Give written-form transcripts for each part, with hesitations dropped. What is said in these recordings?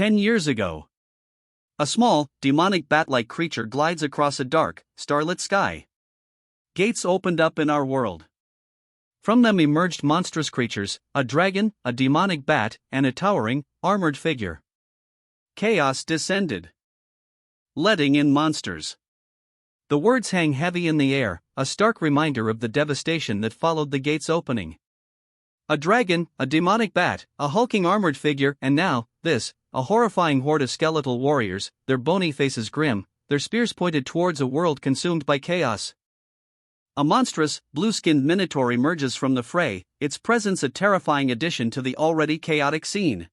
10 years ago. A small, demonic bat-like creature glides across a dark, starlit sky. Gates opened up in our world. From them emerged monstrous creatures, a dragon, a demonic bat, and a towering, armored figure. Chaos descended, letting in monsters. The words hang heavy in the air, a stark reminder of the devastation that followed the gate's opening. A dragon, a demonic bat, a hulking armored figure, and now, this, a horrifying horde of skeletal warriors, their bony faces grim, their spears pointed towards a world consumed by chaos. A monstrous, blue-skinned minotaur emerges from the fray, its presence a terrifying addition to the already chaotic scene.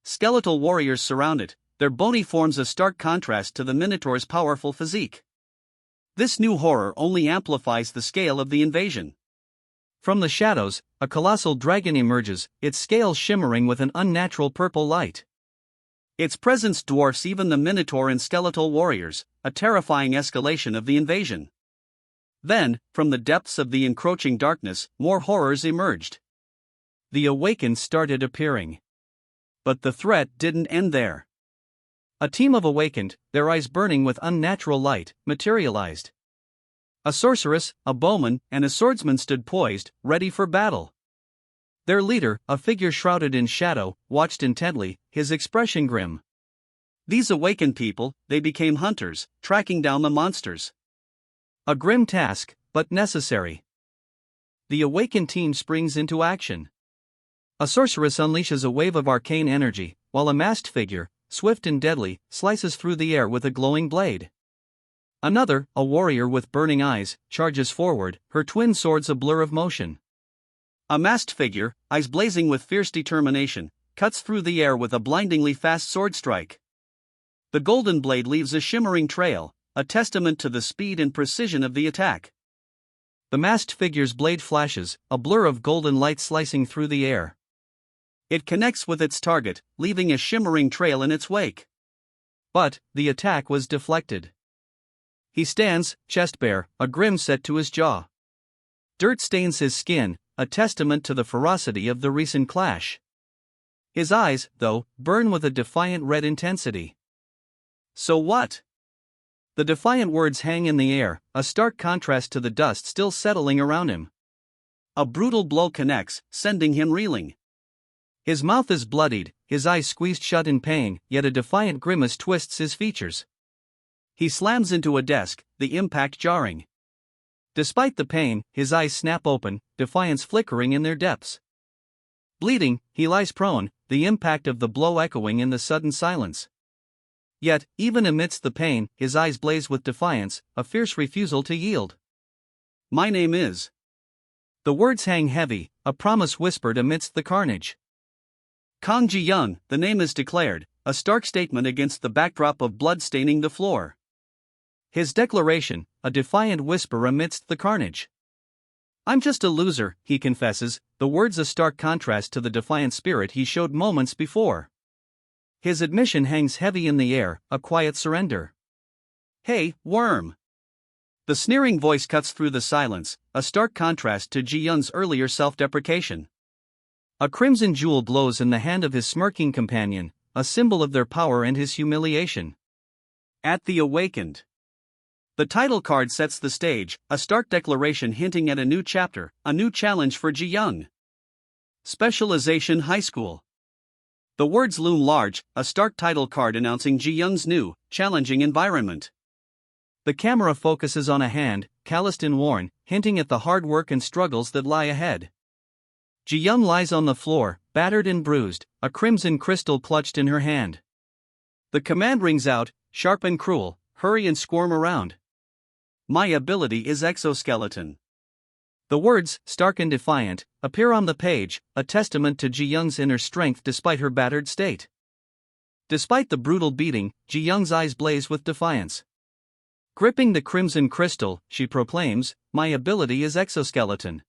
Skeletal warriors surround it, their bony forms a stark contrast to the minotaur's powerful physique. This new horror only amplifies the scale of the invasion. From the shadows, a colossal dragon emerges, its scales shimmering with an unnatural purple light. Its presence dwarfs even the minotaur and skeletal warriors, a terrifying escalation of the invasion. Then, from the depths of the encroaching darkness, more horrors emerged. The awakened started appearing. But the threat didn't end there. A team of awakened, their eyes burning with unnatural light, materialized. A sorceress, a bowman, and a swordsman stood poised, ready for battle. Their leader, a figure shrouded in shadow, watched intently, his expression grim. These awakened people, they became hunters, tracking down the monsters. A grim task, but necessary. The awakened team springs into action. A sorceress unleashes a wave of arcane energy, while a masked figure, swift and deadly, slices through the air with a glowing blade. Another, a warrior with burning eyes, charges forward, her twin swords a blur of motion. A masked figure, eyes blazing with fierce determination, cuts through the air with a blindingly fast sword strike. The golden blade leaves a shimmering trail, a testament to the speed and precision of the attack. The masked figure's blade flashes, a blur of golden light slicing through the air. It connects with its target, leaving a shimmering trail in its wake. But, the attack was deflected. He stands, chest bare, a grin set to his jaw. Dirt stains his skin, a testament to the ferocity of the recent clash. His eyes, though, burn with a defiant red intensity. So what? The defiant words hang in the air, a stark contrast to the dust still settling around him. A brutal blow connects, sending him reeling. His mouth is bloodied, his eyes squeezed shut in pain, yet a defiant grimace twists his features. He slams into a desk, the impact jarring. Despite the pain, his eyes snap open, defiance flickering in their depths. Bleeding, he lies prone, the impact of the blow echoing in the sudden silence. Yet, even amidst the pain, his eyes blaze with defiance, a fierce refusal to yield. My name is. The words hang heavy, a promise whispered amidst the carnage. Kang Ji-young, the name is declared, a stark statement against the backdrop of blood staining the floor. His declaration, a defiant whisper amidst the carnage. I'm just a loser, he confesses, the words a stark contrast to the defiant spirit he showed moments before. His admission hangs heavy in the air, a quiet surrender. Hey, worm! The sneering voice cuts through the silence, a stark contrast to Ji-young's earlier self-deprecation. A crimson jewel glows in the hand of his smirking companion, a symbol of their power and his humiliation. At the awakened. The title card sets the stage, a stark declaration hinting at a new chapter, a new challenge for Ji-young. Specialization High School. The words loom large, a stark title card announcing Ji-young's new, challenging environment. The camera focuses on a hand, calloused and worn, hinting at the hard work and struggles that lie ahead. Ji-young lies on the floor, battered and bruised, a crimson crystal clutched in her hand. The command rings out, sharp and cruel, hurry and squirm around. My ability is exoskeleton. The words, stark and defiant, appear on the page, a testament to Ji-young's inner strength despite her battered state. Despite the brutal beating, Ji-young's eyes blaze with defiance. Gripping the crimson crystal, she proclaims, my ability is exoskeleton.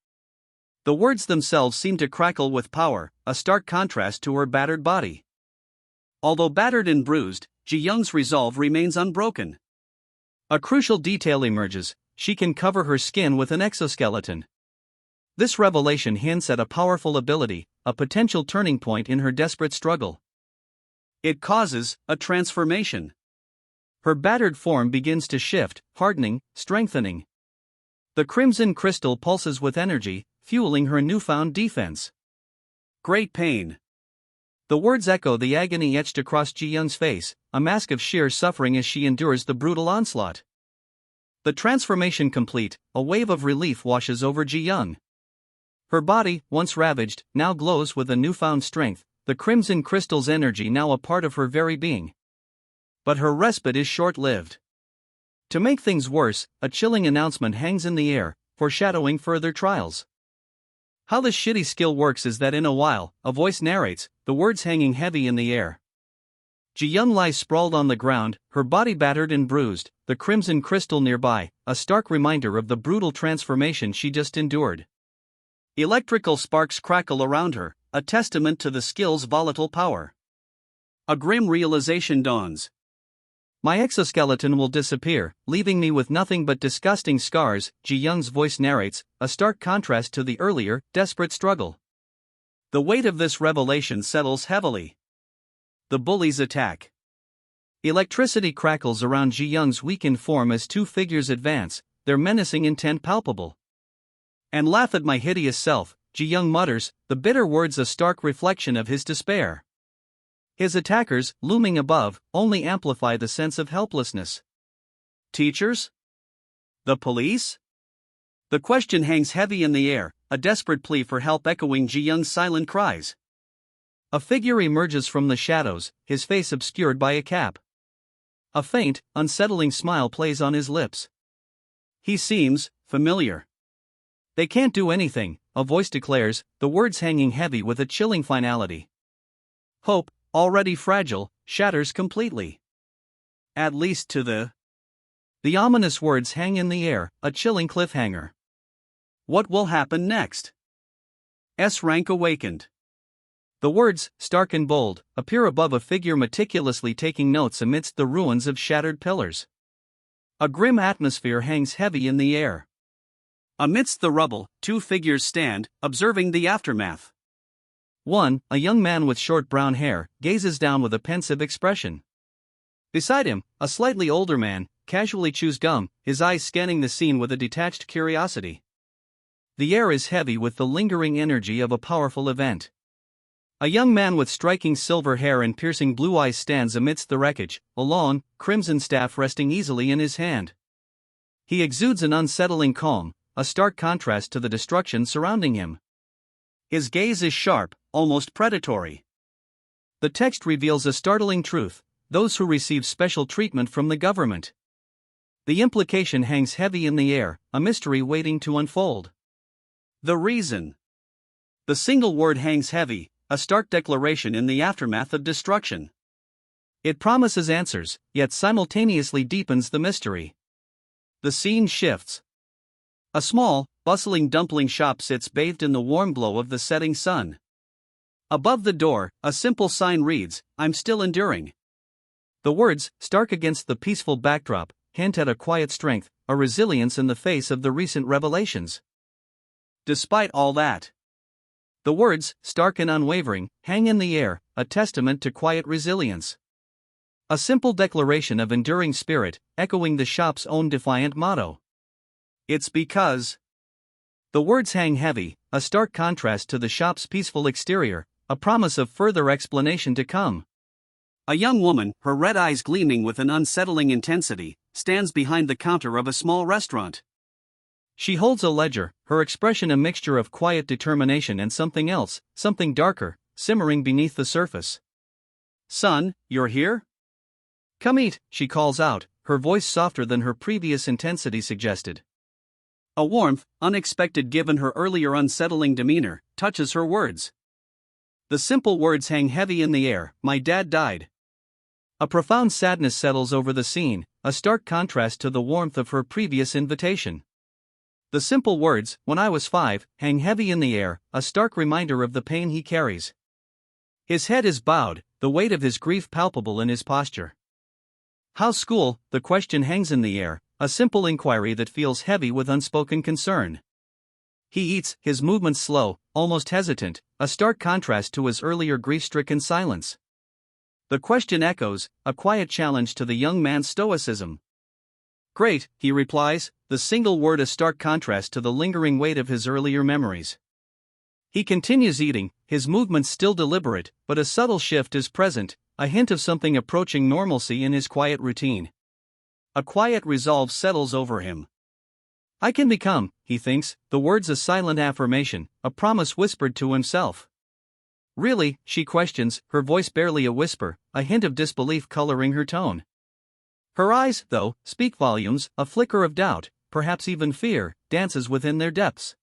The words themselves seem to crackle with power, a stark contrast to her battered body. Although battered and bruised, Ji-young's resolve remains unbroken. A crucial detail emerges, she can cover her skin with an exoskeleton. This revelation hints at a powerful ability, a potential turning point in her desperate struggle. It causes a transformation. Her battered form begins to shift, hardening, strengthening. The crimson crystal pulses with energy, fueling her newfound defense. Great pain. The words echo the agony etched across Ji Young's face, a mask of sheer suffering as she endures the brutal onslaught. The transformation complete, a wave of relief washes over Ji Young. Her body, once ravaged, now glows with a newfound strength, the crimson crystal's energy now a part of her very being. But her respite is short-lived. To make things worse, a chilling announcement hangs in the air, foreshadowing further trials. How this shitty skill works is that in a while, a voice narrates, the words hanging heavy in the air. Ji Young lies sprawled on the ground, her body battered and bruised, the crimson crystal nearby, a stark reminder of the brutal transformation she just endured. Electrical sparks crackle around her, a testament to the skill's volatile power. A grim realization dawns. My exoskeleton will disappear, leaving me with nothing but disgusting scars, Ji Young's voice narrates, a stark contrast to the earlier, desperate struggle. The weight of this revelation settles heavily. The bullies attack. Electricity crackles around Ji Young's weakened form as two figures advance, their menacing intent palpable. And laugh at my hideous self, Ji Young mutters, the bitter words a stark reflection of his despair. His attackers, looming above, only amplify the sense of helplessness. Teachers? The police? The question hangs heavy in the air, a desperate plea for help echoing Ji Young's silent cries. A figure emerges from the shadows, his face obscured by a cap. A faint, unsettling smile plays on his lips. He seems familiar. They can't do anything, a voice declares, the words hanging heavy with a chilling finality. Hope, already fragile, shatters completely. At least to the ominous words hang in the air, a chilling cliffhanger. What will happen next? S rank awakened. The words, stark and bold, appear above a figure meticulously taking notes amidst the ruins of shattered pillars. A grim atmosphere hangs heavy in the air. Amidst the rubble, two figures stand, observing the aftermath. One, a young man with short brown hair, gazes down with a pensive expression. Beside him, a slightly older man, casually chews gum, his eyes scanning the scene with a detached curiosity. The air is heavy with the lingering energy of a powerful event. A young man with striking silver hair and piercing blue eyes stands amidst the wreckage, a long, crimson staff resting easily in his hand. He exudes an unsettling calm, a stark contrast to the destruction surrounding him. His gaze is sharp, almost predatory. The text reveals a startling truth: those who receive special treatment from the government. The implication hangs heavy in the air, a mystery waiting to unfold. The reason. The single word hangs heavy, a stark declaration in the aftermath of destruction. It promises answers, yet simultaneously deepens the mystery. The scene shifts. A small, bustling dumpling shop sits bathed in the warm glow of the setting sun. Above the door, a simple sign reads, "I'm still enduring." The words, stark against the peaceful backdrop, hint at a quiet strength, a resilience in the face of the recent revelations. Despite all that, the words, stark and unwavering, hang in the air, a testament to quiet resilience. A simple declaration of enduring spirit, echoing the shop's own defiant motto. It's because. The words hang heavy, a stark contrast to the shop's peaceful exterior, a promise of further explanation to come. A young woman, her red eyes gleaming with an unsettling intensity, stands behind the counter of a small restaurant. She holds a ledger, her expression a mixture of quiet determination and something else, something darker, simmering beneath the surface. "Son, you're here? Come eat," she calls out, her voice softer than her previous intensity suggested. A warmth, unexpected given her earlier unsettling demeanor, touches her words. The simple words hang heavy in the air, "My dad died." A profound sadness settles over the scene, a stark contrast to the warmth of her previous invitation. The simple words, "When I was 5, hang heavy in the air, a stark reminder of the pain he carries. His head is bowed, the weight of his grief palpable in his posture. How's school? The question hangs in the air, a simple inquiry that feels heavy with unspoken concern. He eats, his movements slow, almost hesitant, a stark contrast to his earlier grief-stricken silence. The question echoes, a quiet challenge to the young man's stoicism. Great, he replies, the single word a stark contrast to the lingering weight of his earlier memories. He continues eating, his movements still deliberate, but a subtle shift is present, a hint of something approaching normalcy in his quiet routine. A quiet resolve settles over him. I can become, he thinks, the words a silent affirmation, a promise whispered to himself. Really, she questions, her voice barely a whisper, a hint of disbelief coloring her tone. Her eyes, though, speak volumes, a flicker of doubt, perhaps even fear, dances within their depths.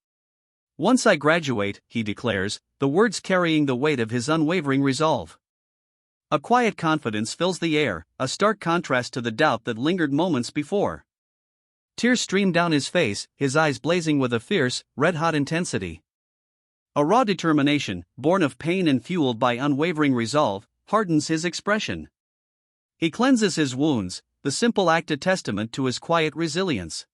Once I graduate, he declares, the words carrying the weight of his unwavering resolve. A quiet confidence fills the air, a stark contrast to the doubt that lingered moments before. Tears stream down his face, his eyes blazing with a fierce, red-hot intensity. A raw determination, born of pain and fueled by unwavering resolve, hardens his expression. He cleanses his wounds, the simple act a testament to his quiet resilience.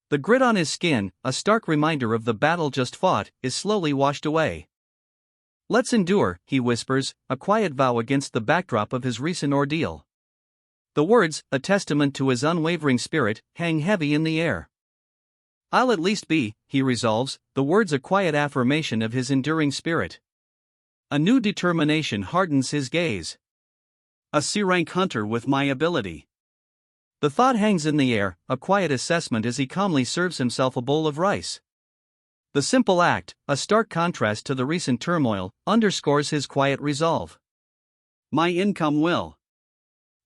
The grit on his skin, a stark reminder of the battle just fought, is slowly washed away. Let's endure, he whispers, a quiet vow against the backdrop of his recent ordeal. The words, a testament to his unwavering spirit, hang heavy in the air. I'll at least be, he resolves, the words a quiet affirmation of his enduring spirit. A new determination hardens his gaze. A C-rank hunter with my ability. The thought hangs in the air, a quiet assessment as he calmly serves himself a bowl of rice. The simple act, a stark contrast to the recent turmoil, underscores his quiet resolve. My income will.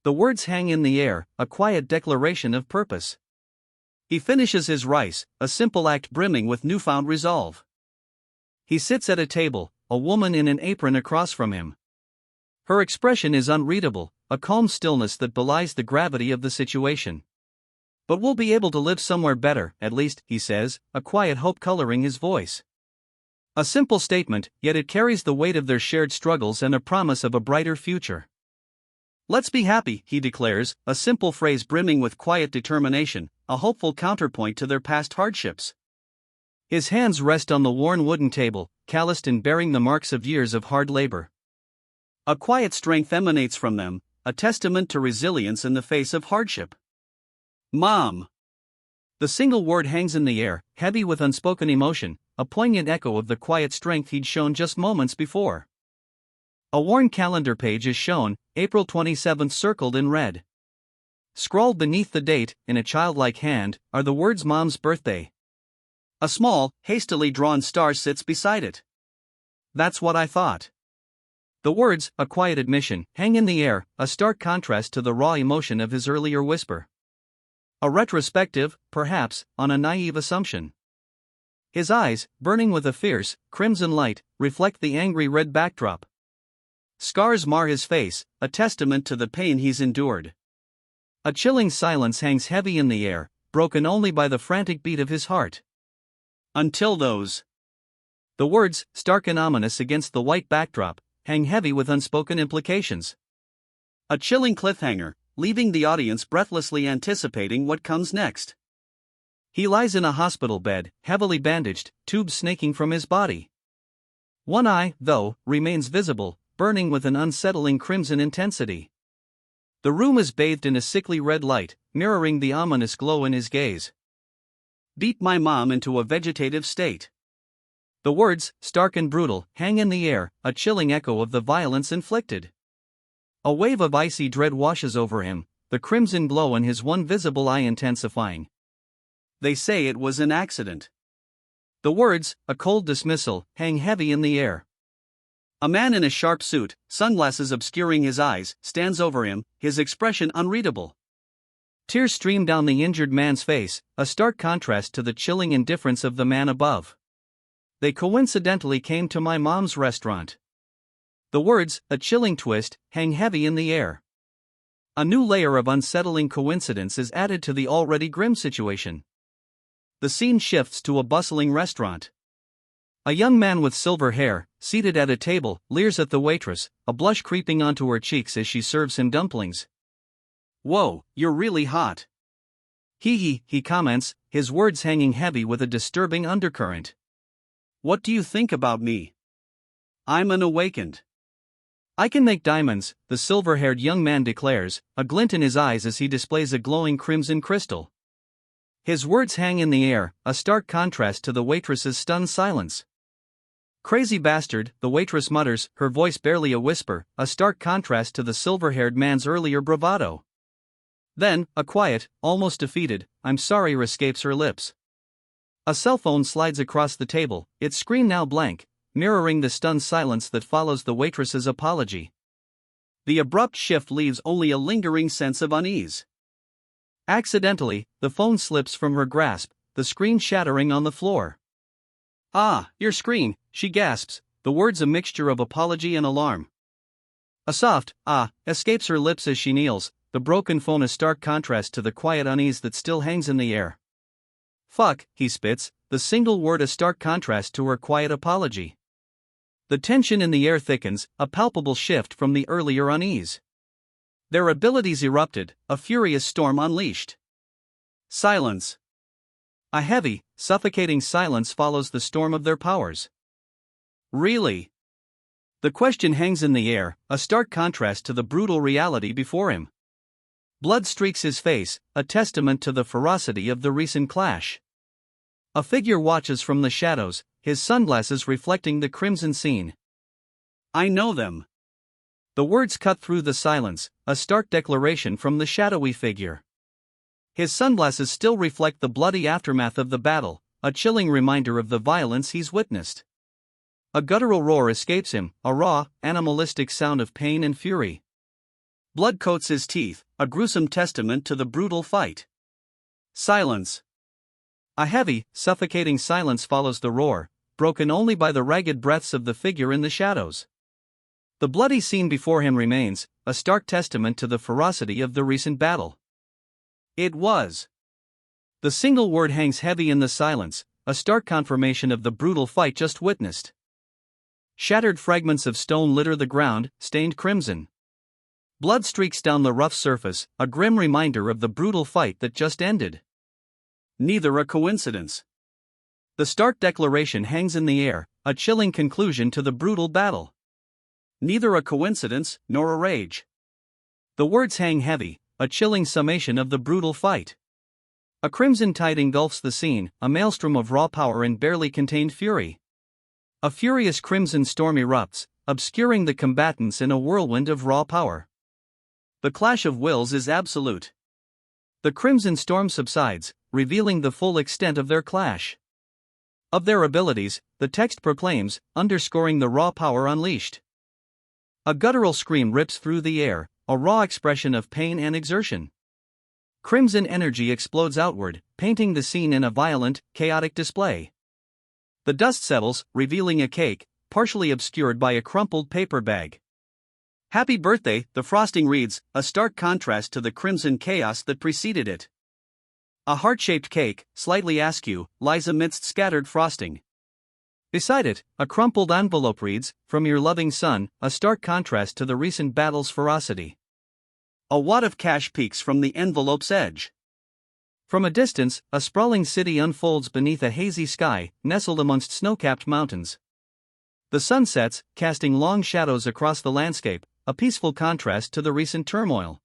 The words hang in the air, a quiet declaration of purpose. He finishes his rice, a simple act brimming with newfound resolve. He sits at a table, a woman in an apron across from him. Her expression is unreadable, a calm stillness that belies the gravity of the situation. But we'll be able to live somewhere better, at least, he says, a quiet hope coloring his voice. A simple statement, yet it carries the weight of their shared struggles and a promise of a brighter future. Let's be happy, he declares, a simple phrase brimming with quiet determination, a hopeful counterpoint to their past hardships. His hands rest on the worn wooden table, calloused and bearing the marks of years of hard labor. A quiet strength emanates from them, a testament to resilience in the face of hardship. Mom. The single word hangs in the air, heavy with unspoken emotion, a poignant echo of the quiet strength he'd shown just moments before. A worn calendar page is shown, April 27th circled in red. Scrawled beneath the date, in a childlike hand, are the words Mom's birthday. A small, hastily drawn star sits beside it. That's what I thought. The words, a quiet admission, hang in the air, a stark contrast to the raw emotion of his earlier whisper. A retrospective, perhaps, on a naive assumption. His eyes, burning with a fierce, crimson light, reflect the angry red backdrop. Scars mar his face, a testament to the pain he's endured. A chilling silence hangs heavy in the air, broken only by the frantic beat of his heart. Until those. The words, stark and ominous against the white backdrop, hang heavy with unspoken implications. A chilling cliffhanger, leaving the audience breathlessly anticipating what comes next. He lies in a hospital bed, heavily bandaged, tubes snaking from his body. One eye, though, remains visible, burning with an unsettling crimson intensity. The room is bathed in a sickly red light, mirroring the ominous glow in his gaze. Beat my mom into a vegetative state. The words, stark and brutal, hang in the air, a chilling echo of the violence inflicted. A wave of icy dread washes over him, the crimson glow in his one visible eye intensifying. They say it was an accident. The words, a cold dismissal, hang heavy in the air. A man in a sharp suit, sunglasses obscuring his eyes, stands over him, his expression unreadable. Tears stream down the injured man's face, a stark contrast to the chilling indifference of the man above. They coincidentally came to my mom's restaurant. The words, a chilling twist, hang heavy in the air. A new layer of unsettling coincidence is added to the already grim situation. The scene shifts to a bustling restaurant. A young man with silver hair, seated at a table, leers at the waitress, a blush creeping onto her cheeks as she serves him dumplings. Whoa, you're really hot. He comments, his words hanging heavy with a disturbing undercurrent. What do you think about me? I'm an awakened. I can make diamonds, the silver-haired young man declares, a glint in his eyes as he displays a glowing crimson crystal. His words hang in the air, a stark contrast to the waitress's stunned silence. Crazy bastard, the waitress mutters, her voice barely a whisper, a stark contrast to the silver-haired man's earlier bravado. Then, a quiet, almost defeated, "I'm sorry" escapes her lips. A cell phone slides across the table, its screen now blank, mirroring the stunned silence that follows the waitress's apology. The abrupt shift leaves only a lingering sense of unease. Accidentally, the phone slips from her grasp, the screen shattering on the floor. "Ah, your screen," she gasps, the words a mixture of apology and alarm. A soft "ah" escapes her lips as she kneels, the broken phone a stark contrast to the quiet unease that still hangs in the air. "Fuck," he spits, the single word a stark contrast to her quiet apology. The tension in the air thickens, a palpable shift from the earlier unease. Their abilities erupted, a furious storm unleashed. Silence. A heavy, suffocating silence follows the storm of their powers. Really? The question hangs in the air, a stark contrast to the brutal reality before him. Blood streaks his face, a testament to the ferocity of the recent clash. A figure watches from the shadows, his sunglasses reflecting the crimson scene. "I know them." The words cut through the silence, a stark declaration from the shadowy figure. His sunglasses still reflect the bloody aftermath of the battle, a chilling reminder of the violence he's witnessed. A guttural roar escapes him, a raw, animalistic sound of pain and fury. Blood coats his teeth, a gruesome testament to the brutal fight. Silence. A heavy, suffocating silence follows the roar, broken only by the ragged breaths of the figure in the shadows. The bloody scene before him remains, a stark testament to the ferocity of the recent battle. It was. The single word hangs heavy in the silence, a stark confirmation of the brutal fight just witnessed. Shattered fragments of stone litter the ground, stained crimson. Blood streaks down the rough surface, a grim reminder of the brutal fight that just ended. Neither a coincidence. The stark declaration hangs in the air, a chilling conclusion to the brutal battle. Neither a coincidence, nor a rage. The words hang heavy, a chilling summation of the brutal fight. A crimson tide engulfs the scene, a maelstrom of raw power and barely contained fury. A furious crimson storm erupts, obscuring the combatants in a whirlwind of raw power. The clash of wills is absolute. The crimson storm subsides, revealing the full extent of their clash. Of their abilities, the text proclaims, underscoring the raw power unleashed. A guttural scream rips through the air, a raw expression of pain and exertion. Crimson energy explodes outward, painting the scene in a violent, chaotic display. The dust settles, revealing a cake, partially obscured by a crumpled paper bag. "Happy birthday," the frosting reads, a stark contrast to the crimson chaos that preceded it. A heart-shaped cake, slightly askew, lies amidst scattered frosting. Beside it, a crumpled envelope reads, "From your loving son," a stark contrast to the recent battle's ferocity. A wad of cash peeks from the envelope's edge. From a distance, a sprawling city unfolds beneath a hazy sky, nestled amongst snow-capped mountains. The sun sets, casting long shadows across the landscape, a peaceful contrast to the recent turmoil.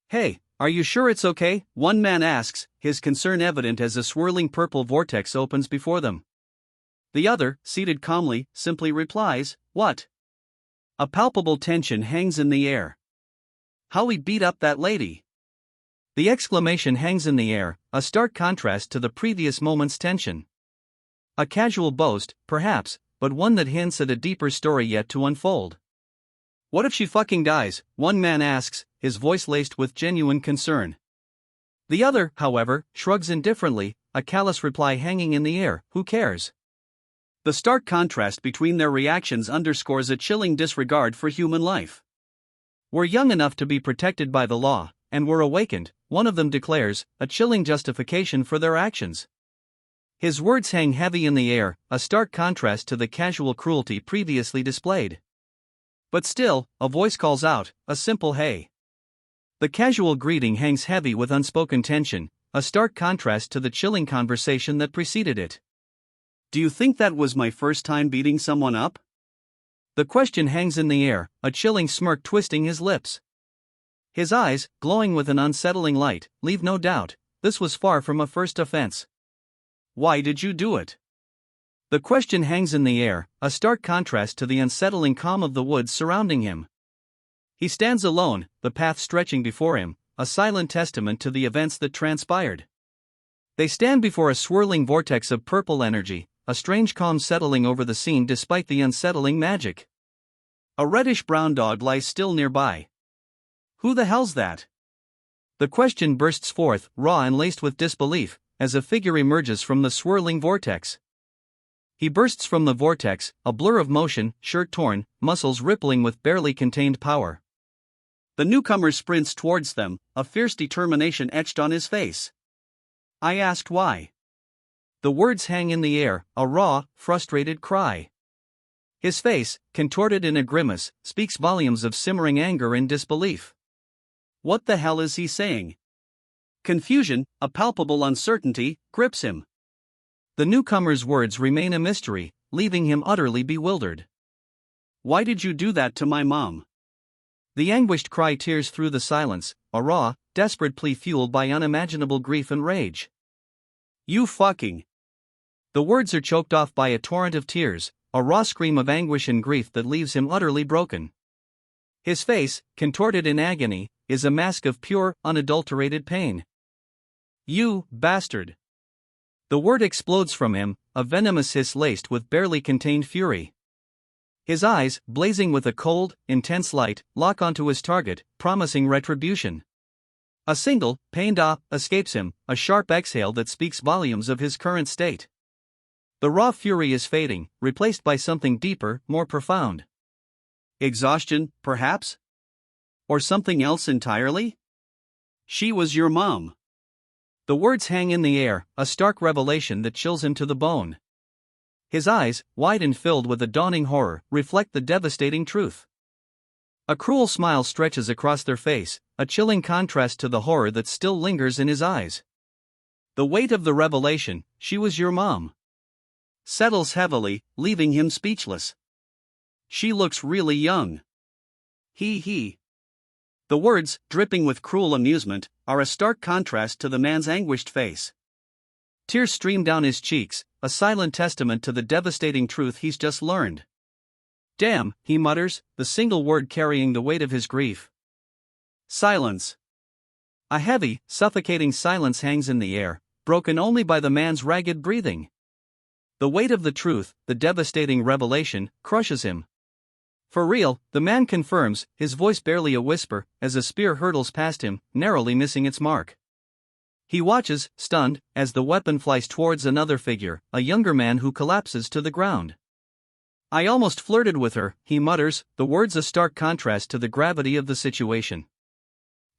"Hey, are you sure it's okay?" one man asks, his concern evident as a swirling purple vortex opens before them. The other, seated calmly, simply replies, "What?" A palpable tension hangs in the air. "How we beat up that lady." The exclamation hangs in the air, a stark contrast to the previous moment's tension. A casual boast, perhaps, but one that hints at a deeper story yet to unfold. "What if she fucking dies?" one man asks, his voice laced with genuine concern. The other, however, shrugs indifferently, a callous reply hanging in the air, "Who cares?" The stark contrast between their reactions underscores a chilling disregard for human life. "We're young enough to be protected by the law, and we're awakened," one of them declares, a chilling justification for their actions. His words hang heavy in the air, a stark contrast to the casual cruelty previously displayed. But still, a voice calls out, a simple "hey." The casual greeting hangs heavy with unspoken tension, a stark contrast to the chilling conversation that preceded it. "Do you think that was my first time beating someone up?" The question hangs in the air, a chilling smirk twisting his lips. His eyes, glowing with an unsettling light, leave no doubt, this was far from a first offense. Why did you do it? The question hangs in the air, a stark contrast to the unsettling calm of the woods surrounding him. He stands alone, the path stretching before him, a silent testament to the events that transpired. They stand before a swirling vortex of purple energy, a strange calm settling over the scene despite the unsettling magic. A reddish-brown dog lies still nearby. Who the hell's that? The question bursts forth, raw and laced with disbelief, as a figure emerges from the swirling vortex. He bursts from the vortex, a blur of motion, shirt torn, muscles rippling with barely contained power. The newcomer sprints towards them, a fierce determination etched on his face. I asked why. The words hang in the air, a raw, frustrated cry. His face, contorted in a grimace, speaks volumes of simmering anger and disbelief. What the hell is he saying? Confusion, a palpable uncertainty, grips him. The newcomer's words remain a mystery, leaving him utterly bewildered. Why did you do that to my mom? The anguished cry tears through the silence, a raw, desperate plea fueled by unimaginable grief and rage. You fucking. The words are choked off by a torrent of tears, a raw scream of anguish and grief that leaves him utterly broken. His face, contorted in agony, is a mask of pure, unadulterated pain. You bastard. The word explodes from him, a venomous hiss laced with barely contained fury. His eyes, blazing with a cold, intense light, lock onto his target, promising retribution. A single, pained "ah" escapes him, a sharp exhale that speaks volumes of his current state. The raw fury is fading, replaced by something deeper, more profound. Exhaustion, perhaps? Or something else entirely? She was your mom. The words hang in the air, a stark revelation that chills him to the bone. His eyes, wide and filled with a dawning horror, reflect the devastating truth. A cruel smile stretches across their face, a chilling contrast to the horror that still lingers in his eyes. The weight of the revelation, she was your mom, settles heavily, leaving him speechless. She looks really young. He. The words, dripping with cruel amusement, are a stark contrast to the man's anguished face. Tears stream down his cheeks, a silent testament to the devastating truth he's just learned. Damn, he mutters, the single word carrying the weight of his grief. Silence. A heavy, suffocating silence hangs in the air, broken only by the man's ragged breathing. The weight of the truth, the devastating revelation, crushes him. For real, the man confirms, his voice barely a whisper, as a spear hurtles past him, narrowly missing its mark. He watches, stunned, as the weapon flies towards another figure, a younger man who collapses to the ground. I almost flirted with her, he mutters, the words a stark contrast to the gravity of the situation.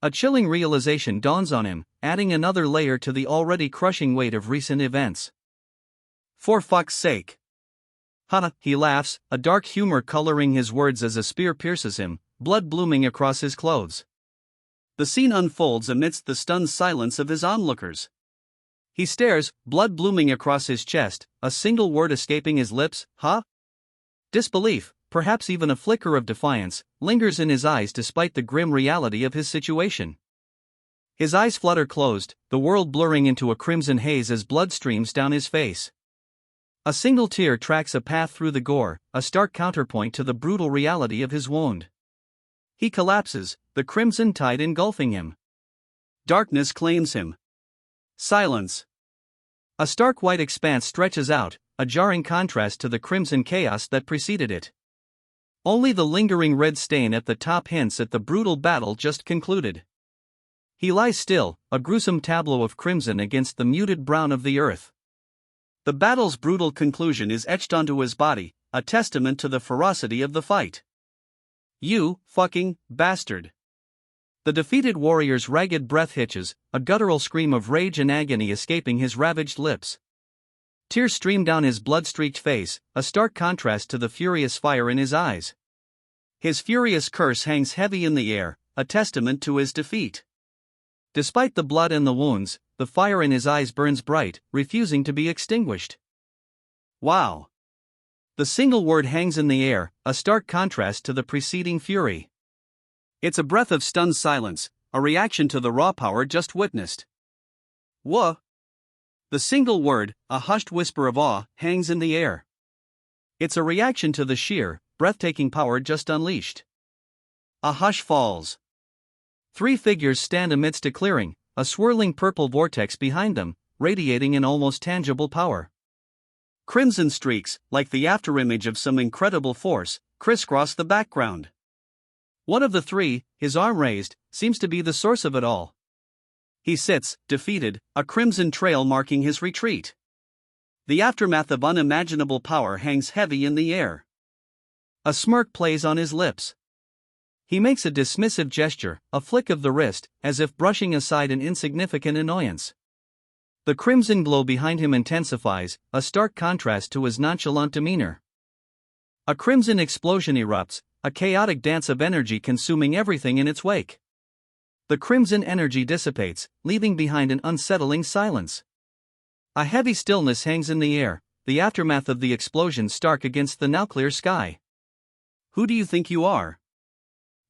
A chilling realization dawns on him, adding another layer to the already crushing weight of recent events. For fuck's sake. Ha, he laughs, a dark humor coloring his words as a spear pierces him, blood blooming across his clothes. The scene unfolds amidst the stunned silence of his onlookers. He stares, blood blooming across his chest, a single word escaping his lips, huh? Disbelief, perhaps even a flicker of defiance, lingers in his eyes despite the grim reality of his situation. His eyes flutter closed, the world blurring into a crimson haze as blood streams down his face. A single tear tracks a path through the gore, a stark counterpoint to the brutal reality of his wound. He collapses, the crimson tide engulfing him. Darkness claims him. Silence. A stark white expanse stretches out, a jarring contrast to the crimson chaos that preceded it. Only the lingering red stain at the top hints at the brutal battle just concluded. He lies still, a gruesome tableau of crimson against the muted brown of the earth. The battle's brutal conclusion is etched onto his body, a testament to the ferocity of the fight. You fucking bastard. The defeated warrior's ragged breath hitches, a guttural scream of rage and agony escaping his ravaged lips. Tears stream down his blood-streaked face, a stark contrast to the furious fire in his eyes. His furious curse hangs heavy in the air, a testament to his defeat. Despite the blood and the wounds, the fire in his eyes burns bright, refusing to be extinguished. Wow. The single word hangs in the air, a stark contrast to the preceding fury. It's a breath of stunned silence, a reaction to the raw power just witnessed. Wha? The single word, a hushed whisper of awe, hangs in the air. It's a reaction to the sheer, breathtaking power just unleashed. A hush falls. Three figures stand amidst a clearing, a swirling purple vortex behind them, radiating an almost tangible power. Crimson streaks, like the afterimage of some incredible force, crisscross the background. One of the three, his arm raised, seems to be the source of it all. He sits, defeated, a crimson trail marking his retreat. The aftermath of unimaginable power hangs heavy in the air. A smirk plays on his lips. He makes a dismissive gesture, a flick of the wrist, as if brushing aside an insignificant annoyance. The crimson glow behind him intensifies, a stark contrast to his nonchalant demeanor. A crimson explosion erupts, a chaotic dance of energy consuming everything in its wake. The crimson energy dissipates, leaving behind an unsettling silence. A heavy stillness hangs in the air, the aftermath of the explosion stark against the now clear sky. Who do you think you are?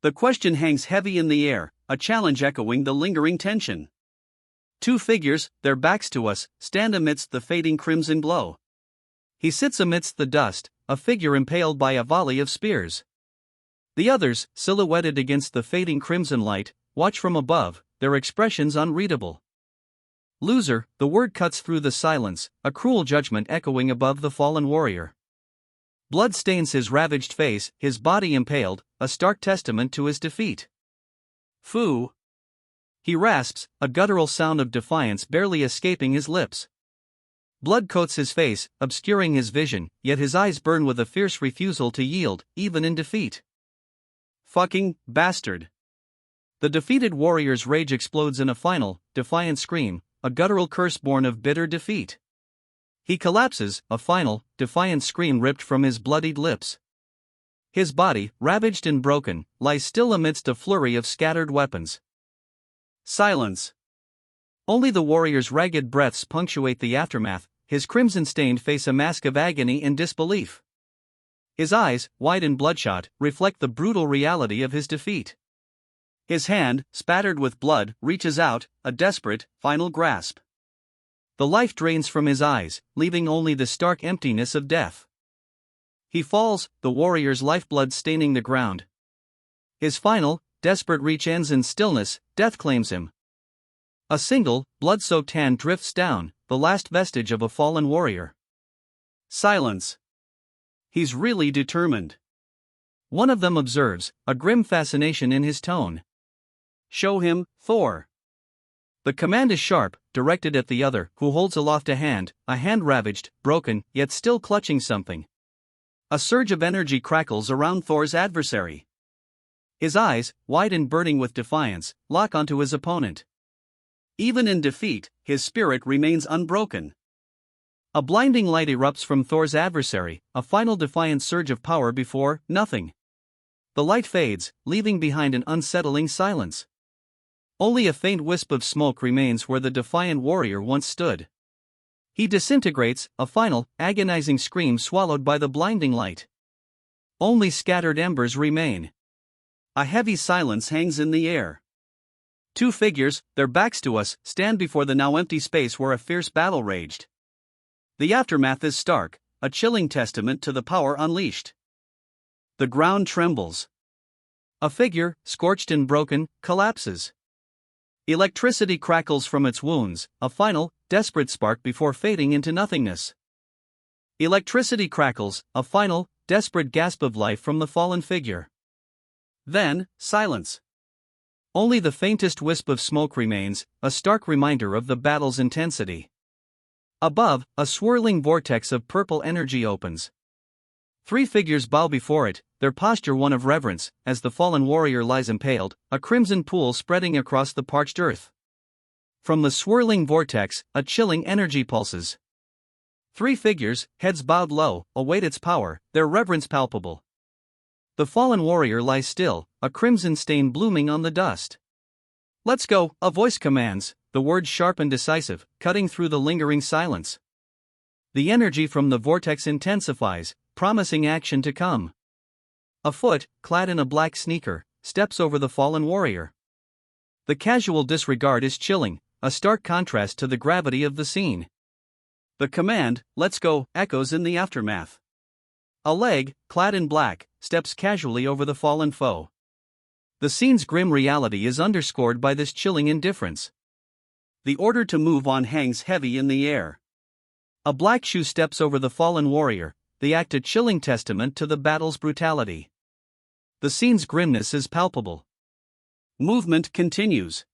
The question hangs heavy in the air, a challenge echoing the lingering tension. Two figures, their backs to us, stand amidst the fading crimson glow. He sits amidst the dust, a figure impaled by a volley of spears. The others, silhouetted against the fading crimson light, watch from above, their expressions unreadable. Loser, the word cuts through the silence, a cruel judgment echoing above the fallen warrior. Blood stains his ravaged face, his body impaled, a stark testament to his defeat. Fu! He rasps, a guttural sound of defiance barely escaping his lips. Blood coats his face, obscuring his vision, yet his eyes burn with a fierce refusal to yield, even in defeat. Fucking bastard! The defeated warrior's rage explodes in a final, defiant scream, a guttural curse born of bitter defeat. He collapses, a final, defiant scream ripped from his bloodied lips. His body, ravaged and broken, lies still amidst a flurry of scattered weapons. Silence. Only the warrior's ragged breaths punctuate the aftermath, his crimson-stained face a mask of agony and disbelief. His eyes, wide and bloodshot, reflect the brutal reality of his defeat. His hand, spattered with blood, reaches out, a desperate, final grasp. The life drains from his eyes, leaving only the stark emptiness of death. He falls, the warrior's lifeblood staining the ground. His final, desperate reach ends in stillness, death claims him. A single, blood-soaked hand drifts down, the last vestige of a fallen warrior. Silence. He's really determined. One of them observes, a grim fascination in his tone. Show him, Thor. The command is sharp, directed at the other, who holds aloft a hand ravaged, broken, yet still clutching something. A surge of energy crackles around Thor's adversary. His eyes, wide and burning with defiance, lock onto his opponent. Even in defeat, his spirit remains unbroken. A blinding light erupts from Thor's adversary, a final defiant surge of power before nothing. The light fades, leaving behind an unsettling silence. Only a faint wisp of smoke remains where the defiant warrior once stood. He disintegrates, a final, agonizing scream swallowed by the blinding light. Only scattered embers remain. A heavy silence hangs in the air. Two figures, their backs to us, stand before the now empty space where a fierce battle raged. The aftermath is stark, a chilling testament to the power unleashed. The ground trembles. A figure, scorched and broken, collapses. Electricity crackles from its wounds, a final, desperate spark before fading into nothingness. Electricity crackles, a final, desperate gasp of life from the fallen figure. Then, silence. Only the faintest wisp of smoke remains, a stark reminder of the battle's intensity. Above, a swirling vortex of purple energy opens. Three figures bow before it, their posture one of reverence, as the fallen warrior lies impaled, a crimson pool spreading across the parched earth. From the swirling vortex, a chilling energy pulses. Three figures, heads bowed low, await its power, their reverence palpable. The fallen warrior lies still, a crimson stain blooming on the dust. Let's go, a voice commands, the words sharp and decisive, cutting through the lingering silence. The energy from the vortex intensifies, promising action to come. A foot, clad in a black sneaker, steps over the fallen warrior. The casual disregard is chilling, a stark contrast to the gravity of the scene. The command, "Let's go," echoes in the aftermath. A leg, clad in black, steps casually over the fallen foe. The scene's grim reality is underscored by this chilling indifference. The order to move on hangs heavy in the air. A black shoe steps over the fallen warrior, the act a chilling testament to the battle's brutality. The scene's grimness is palpable. Movement continues.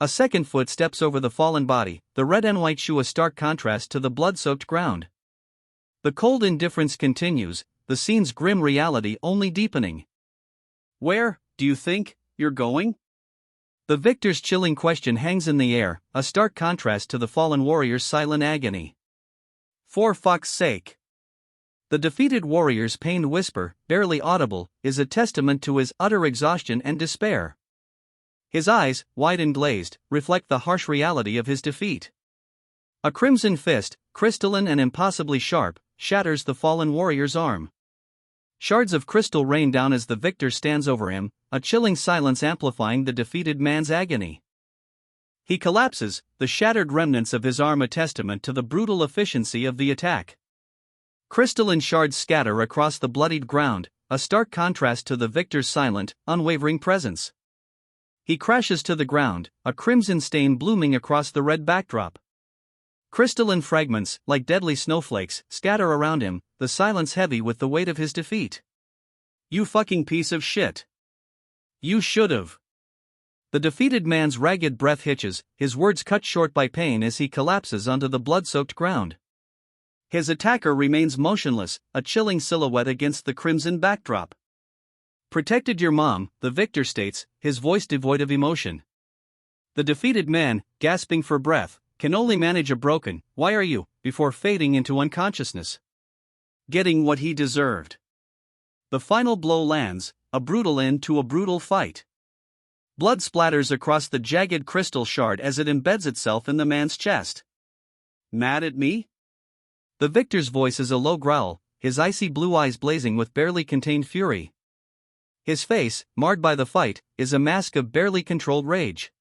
A second foot steps over the fallen body, the red and white shoe a stark contrast to the blood-soaked ground. The cold indifference continues, the scene's grim reality only deepening. Where, do you think, you're going? The victor's chilling question hangs in the air, a stark contrast to the fallen warrior's silent agony. For fuck's sake. The defeated warrior's pained whisper, barely audible, is a testament to his utter exhaustion and despair. His eyes, wide and glazed, reflect the harsh reality of his defeat. A crimson fist, crystalline and impossibly sharp, shatters the fallen warrior's arm. Shards of crystal rain down as the victor stands over him, a chilling silence amplifying the defeated man's agony. He collapses, the shattered remnants of his arm a testament to the brutal efficiency of the attack. Crystalline shards scatter across the bloodied ground, a stark contrast to the victor's silent, unwavering presence. He crashes to the ground, a crimson stain blooming across the red backdrop. Crystalline fragments, like deadly snowflakes, scatter around him, the silence heavy with the weight of his defeat. You fucking piece of shit. You should've. The defeated man's ragged breath hitches, his words cut short by pain as he collapses onto the blood-soaked ground. His attacker remains motionless, a chilling silhouette against the crimson backdrop. Protected your mom, the victor states, his voice devoid of emotion. The defeated man, gasping for breath, can only manage a broken, "Why are you?" before fading into unconsciousness. Getting what he deserved. The final blow lands, a brutal end to a brutal fight. Blood splatters across the jagged crystal shard as it embeds itself in the man's chest. Mad at me? The victor's voice is a low growl, his icy blue eyes blazing with barely contained fury. His face, marred by the fight, is a mask of barely controlled rage.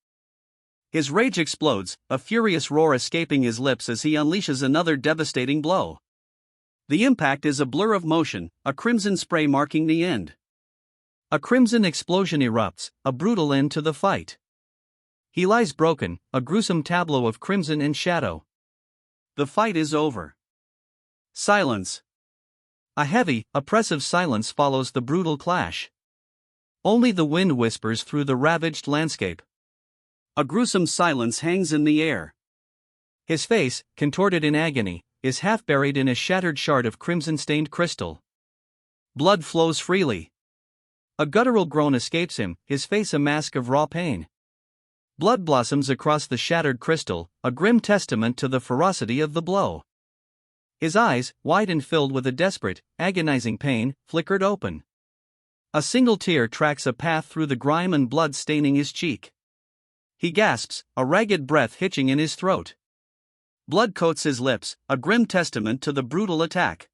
His rage explodes, a furious roar escaping his lips as he unleashes another devastating blow. The impact is a blur of motion, a crimson spray marking the end. A crimson explosion erupts, a brutal end to the fight. He lies broken, a gruesome tableau of crimson and shadow. The fight is over. Silence. A heavy, oppressive silence follows the brutal clash. Only the wind whispers through the ravaged landscape. A gruesome silence hangs in the air. His face, contorted in agony, is half buried in a shattered shard of crimson-stained crystal. Blood flows freely. A guttural groan escapes him, his face a mask of raw pain. Blood blossoms across the shattered crystal, a grim testament to the ferocity of the blow. His eyes, wide and filled with a desperate, agonizing pain, flickered open. A single tear tracks a path through the grime and blood staining his cheek. He gasps, a ragged breath hitching in his throat. Blood coats his lips, a grim testament to the brutal attack.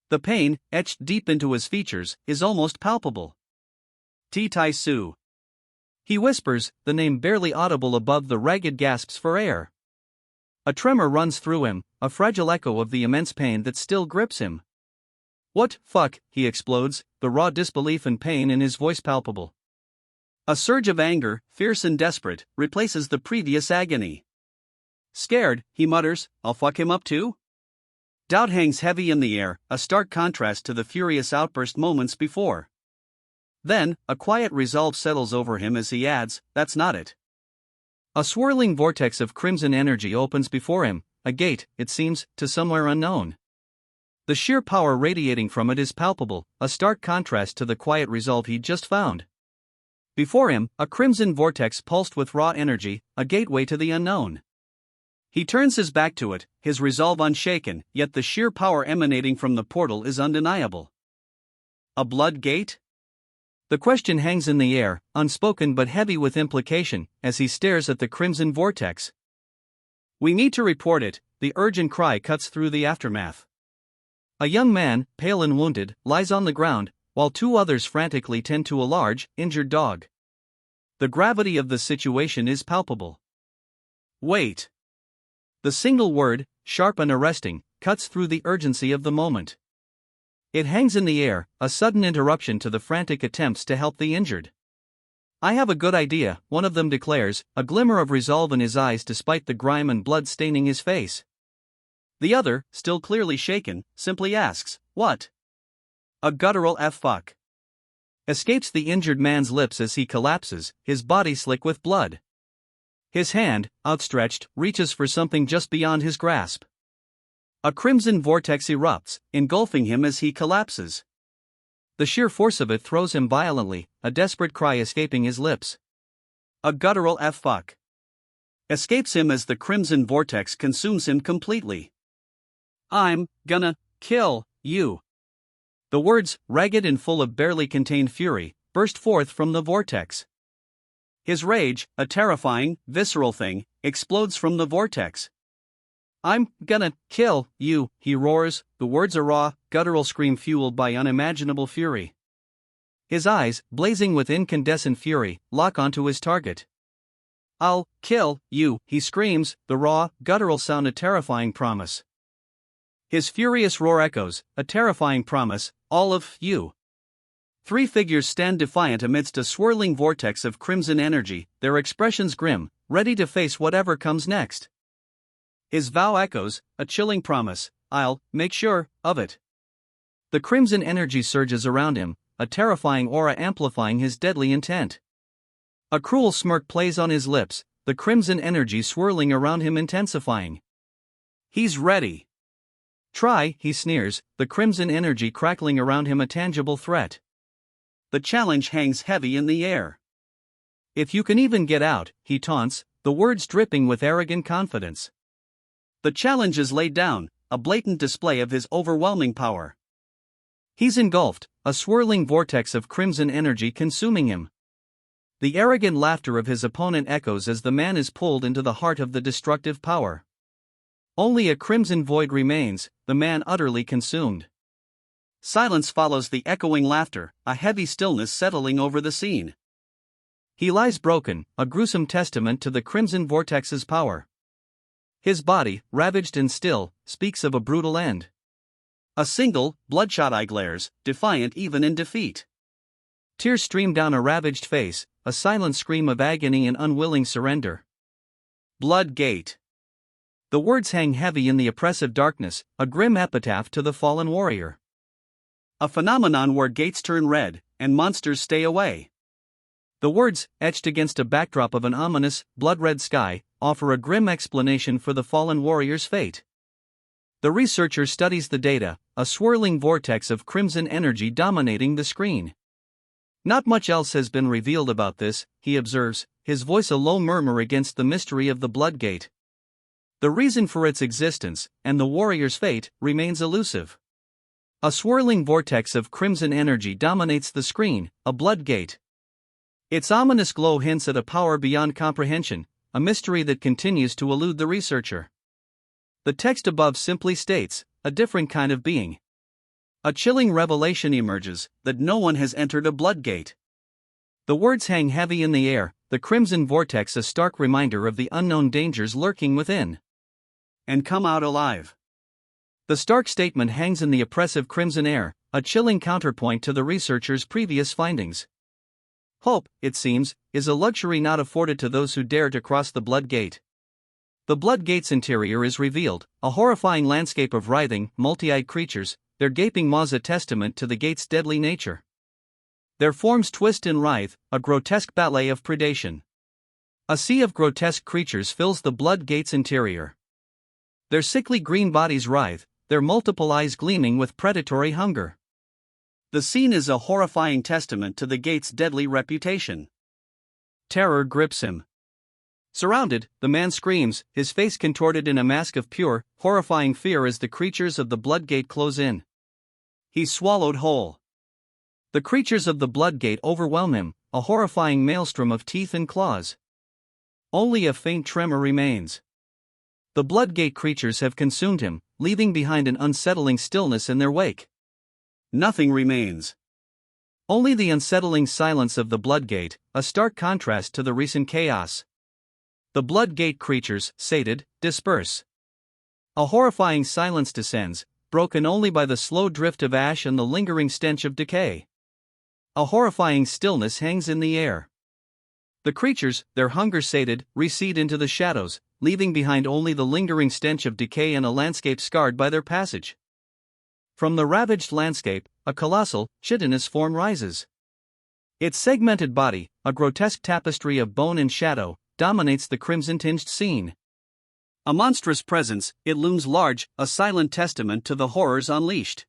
The pain, etched deep into his features, is almost palpable. Tai Su. He whispers, the name barely audible above the ragged gasps for air. A tremor runs through him, a fragile echo of the immense pain that still grips him. What fuck, he explodes, the raw disbelief and pain in his voice palpable. A surge of anger, fierce and desperate, replaces the previous agony. Scared, he mutters, "I'll fuck him up too?" Doubt hangs heavy in the air, a stark contrast to the furious outburst moments before. Then, a quiet resolve settles over him as he adds, "That's not it." A swirling vortex of crimson energy opens before him, a gate, it seems, to somewhere unknown. The sheer power radiating from it is palpable, a stark contrast to the quiet resolve he'd just found. Before him, a crimson vortex pulsed with raw energy, a gateway to the unknown. He turns his back to it, his resolve unshaken, yet the sheer power emanating from the portal is undeniable. A blood gate? The question hangs in the air, unspoken but heavy with implication, as he stares at the crimson vortex. "We need to report it," the urgent cry cuts through the aftermath. A young man, pale and wounded, lies on the ground, while two others frantically tend to a large, injured dog. The gravity of the situation is palpable. Wait. The single word, sharp and arresting, cuts through the urgency of the moment. It hangs in the air, a sudden interruption to the frantic attempts to help the injured. I have a good idea, one of them declares, a glimmer of resolve in his eyes despite the grime and blood staining his face. The other, still clearly shaken, simply asks, "What?" A guttural "F-fuck" escapes the injured man's lips as he collapses, his body slick with blood. His hand, outstretched, reaches for something just beyond his grasp. A crimson vortex erupts, engulfing him as he collapses. The sheer force of it throws him violently, a desperate cry escaping his lips. A guttural "F-fuck" escapes him as the crimson vortex consumes him completely. "I'm gonna kill you." The words, ragged and full of barely contained fury, burst forth from the vortex. His rage, a terrifying, visceral thing, explodes from the vortex. "I'm gonna kill you," he roars, the words a raw, guttural scream fueled by unimaginable fury. His eyes, blazing with incandescent fury, lock onto his target. "I'll kill you," he screams, the raw, guttural sound a terrifying promise. His furious roar echoes, a terrifying promise, "All of you." Three figures stand defiant amidst a swirling vortex of crimson energy, their expressions grim, ready to face whatever comes next. His vow echoes, a chilling promise, "I'll make sure of it." The crimson energy surges around him, a terrifying aura amplifying his deadly intent. A cruel smirk plays on his lips, the crimson energy swirling around him intensifying. He's ready. "Try," he sneers, the crimson energy crackling around him a tangible threat. The challenge hangs heavy in the air. "If you can even get out," he taunts, the words dripping with arrogant confidence. The challenge is laid down, a blatant display of his overwhelming power. He's engulfed, a swirling vortex of crimson energy consuming him. The arrogant laughter of his opponent echoes as the man is pulled into the heart of the destructive power. Only a crimson void remains, the man utterly consumed. Silence follows the echoing laughter, a heavy stillness settling over the scene. He lies broken, a gruesome testament to the crimson vortex's power. His body, ravaged and still, speaks of a brutal end. A single, bloodshot eye glares, defiant even in defeat. Tears stream down a ravaged face, a silent scream of agony and unwilling surrender. Blood Gate. The words hang heavy in the oppressive darkness, a grim epitaph to the fallen warrior. A phenomenon where gates turn red, and monsters stay away. The words, etched against a backdrop of an ominous, blood-red sky, offer a grim explanation for the fallen warrior's fate. The researcher studies the data, a swirling vortex of crimson energy dominating the screen. "Not much else has been revealed about this," he observes, his voice a low murmur against the mystery of the blood gate. The reason for its existence, and the warrior's fate, remains elusive. A swirling vortex of crimson energy dominates the screen, a blood gate. Its ominous glow hints at a power beyond comprehension, a mystery that continues to elude the researcher. The text above simply states, a different kind of being. A chilling revelation emerges, that no one has entered a blood gate. The words hang heavy in the air, the crimson vortex a stark reminder of the unknown dangers lurking within. "And come out alive." The stark statement hangs in the oppressive crimson air, a chilling counterpoint to the researcher's previous findings. Hope, it seems, is a luxury not afforded to those who dare to cross the blood gate. The blood gate's interior is revealed, a horrifying landscape of writhing, multi-eyed creatures, their gaping maws a testament to the gate's deadly nature. Their forms twist and writhe, a grotesque ballet of predation. A sea of grotesque creatures fills the blood gate's interior. Their sickly green bodies writhe, their multiple eyes gleaming with predatory hunger. The scene is a horrifying testament to the gate's deadly reputation. Terror grips him. Surrounded, the man screams, his face contorted in a mask of pure, horrifying fear as the creatures of the blood gate close in. He's swallowed whole. The creatures of the blood gate overwhelm him, a horrifying maelstrom of teeth and claws. Only a faint tremor remains. The blood gate creatures have consumed him, leaving behind an unsettling stillness in their wake. Nothing remains. Only the unsettling silence of the Bloodgate, a stark contrast to the recent chaos. The Bloodgate creatures, sated, disperse. A horrifying silence descends, broken only by the slow drift of ash and the lingering stench of decay. A horrifying stillness hangs in the air. The creatures, their hunger sated, recede into the shadows, leaving behind only the lingering stench of decay and a landscape scarred by their passage. From the ravaged landscape, a colossal, chitinous form rises. Its segmented body, a grotesque tapestry of bone and shadow, dominates the crimson-tinged scene. A monstrous presence, it looms large, a silent testament to the horrors unleashed.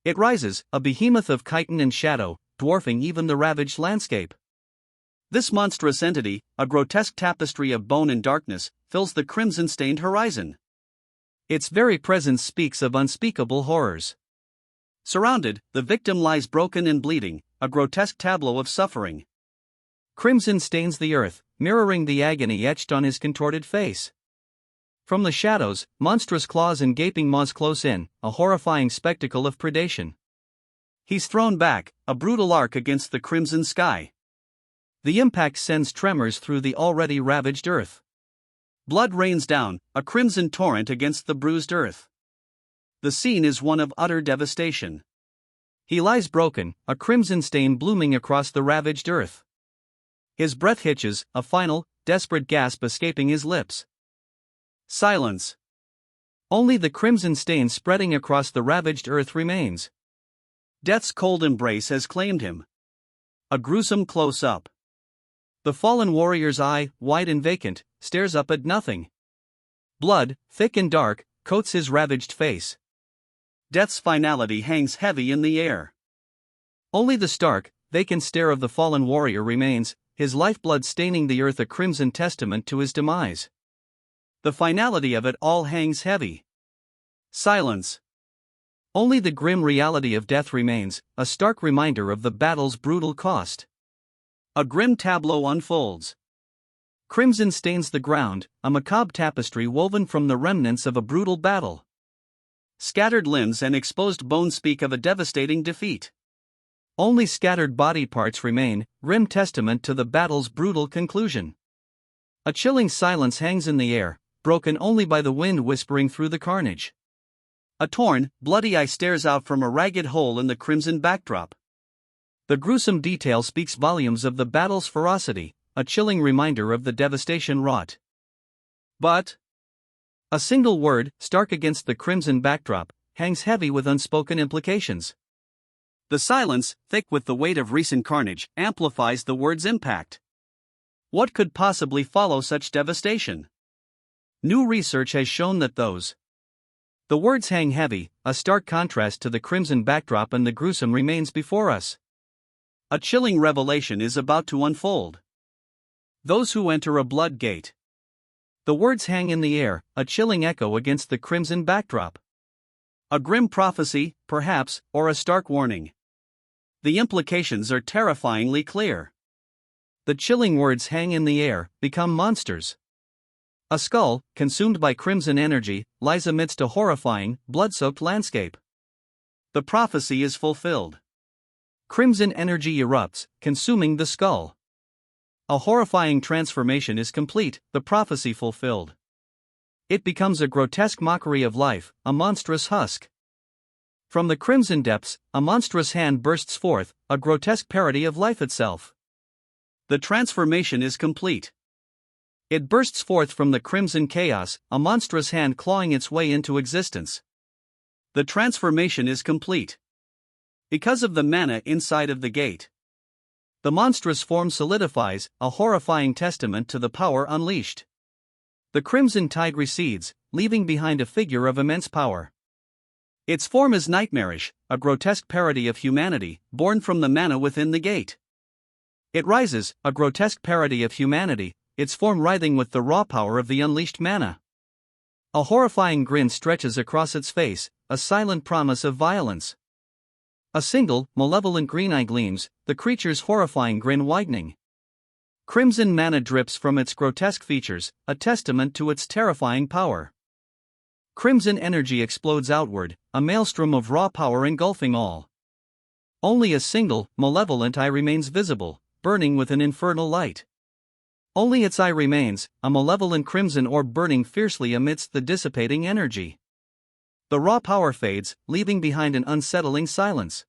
It rises, a behemoth of chitin and shadow, dwarfing even the ravaged landscape. This monstrous entity, a grotesque tapestry of bone and darkness, fills the crimson-stained horizon. Its very presence speaks of unspeakable horrors. Surrounded, the victim lies broken and bleeding, a grotesque tableau of suffering. Crimson stains the earth, mirroring the agony etched on his contorted face. From the shadows, monstrous claws and gaping maws close in, a horrifying spectacle of predation. He's thrown back, a brutal arc against the crimson sky. The impact sends tremors through the already ravaged earth. Blood rains down, a crimson torrent against the bruised earth. The scene is one of utter devastation. He lies broken, a crimson stain blooming across the ravaged earth. His breath hitches, a final, desperate gasp escaping his lips. Silence. Only the crimson stain spreading across the ravaged earth remains. Death's cold embrace has claimed him. A gruesome close-up. The fallen warrior's eye, wide and vacant, stares up at nothing. Blood, thick and dark, coats his ravaged face. Death's finality hangs heavy in the air. Only the stark, vacant stare of the fallen warrior remains, his lifeblood staining the earth a crimson testament to his demise. The finality of it all hangs heavy. Silence. Only the grim reality of death remains, a stark reminder of the battle's brutal cost. A grim tableau unfolds. Crimson stains the ground, a macabre tapestry woven from the remnants of a brutal battle. Scattered limbs and exposed bones speak of a devastating defeat. Only scattered body parts remain, grim testament to the battle's brutal conclusion. A chilling silence hangs in the air, broken only by the wind whispering through the carnage. A torn, bloody eye stares out from a ragged hole in the crimson backdrop. The gruesome detail speaks volumes of the battle's ferocity, a chilling reminder of the devastation wrought. But a single word, stark against the crimson backdrop, hangs heavy with unspoken implications. The silence, thick with the weight of recent carnage, amplifies the word's impact. What could possibly follow such devastation? New research has shown that the words hang heavy, a stark contrast to the crimson backdrop, and the gruesome remains before us. A chilling revelation is about to unfold. Those who enter a blood gate. The words hang in the air, a chilling echo against the crimson backdrop. A grim prophecy, perhaps, or a stark warning. The implications are terrifyingly clear. The chilling words hang in the air, become monsters. A skull, consumed by crimson energy, lies amidst a horrifying, blood-soaked landscape. The prophecy is fulfilled. Crimson energy erupts, consuming the skull. A horrifying transformation is complete, the prophecy fulfilled. It becomes a grotesque mockery of life, a monstrous husk. From the crimson depths, a monstrous hand bursts forth, a grotesque parody of life itself. The transformation is complete. It bursts forth from the crimson chaos, a monstrous hand clawing its way into existence. The transformation is complete. Because of the mana inside of the gate, the monstrous form solidifies, a horrifying testament to the power unleashed. The crimson tide recedes, leaving behind a figure of immense power. Its form is nightmarish, a grotesque parody of humanity, born from the mana within the gate. It rises, a grotesque parody of humanity, its form writhing with the raw power of the unleashed mana. A horrifying grin stretches across its face, a silent promise of violence. A single, malevolent green eye gleams, the creature's horrifying grin widening. Crimson mana drips from its grotesque features, a testament to its terrifying power. Crimson energy explodes outward, a maelstrom of raw power engulfing all. Only a single, malevolent eye remains visible, burning with an infernal light. Only its eye remains, a malevolent crimson orb burning fiercely amidst the dissipating energy. The raw power fades, leaving behind an unsettling silence.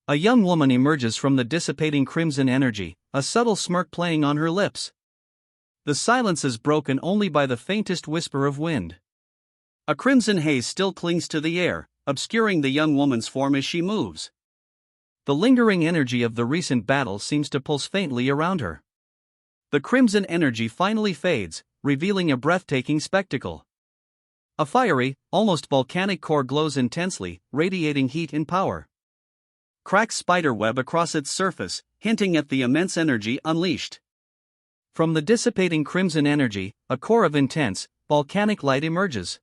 A young woman emerges from the dissipating crimson energy, a subtle smirk playing on her lips. The silence is broken only by the faintest whisper of wind. A crimson haze still clings to the air, obscuring the young woman's form as she moves. The lingering energy of the recent battle seems to pulse faintly around her. The crimson energy finally fades, revealing a breathtaking spectacle. A fiery, almost volcanic core glows intensely, radiating heat and power. Cracks spiderweb across its surface, hinting at the immense energy unleashed. From the dissipating crimson energy, a core of intense, volcanic light emerges.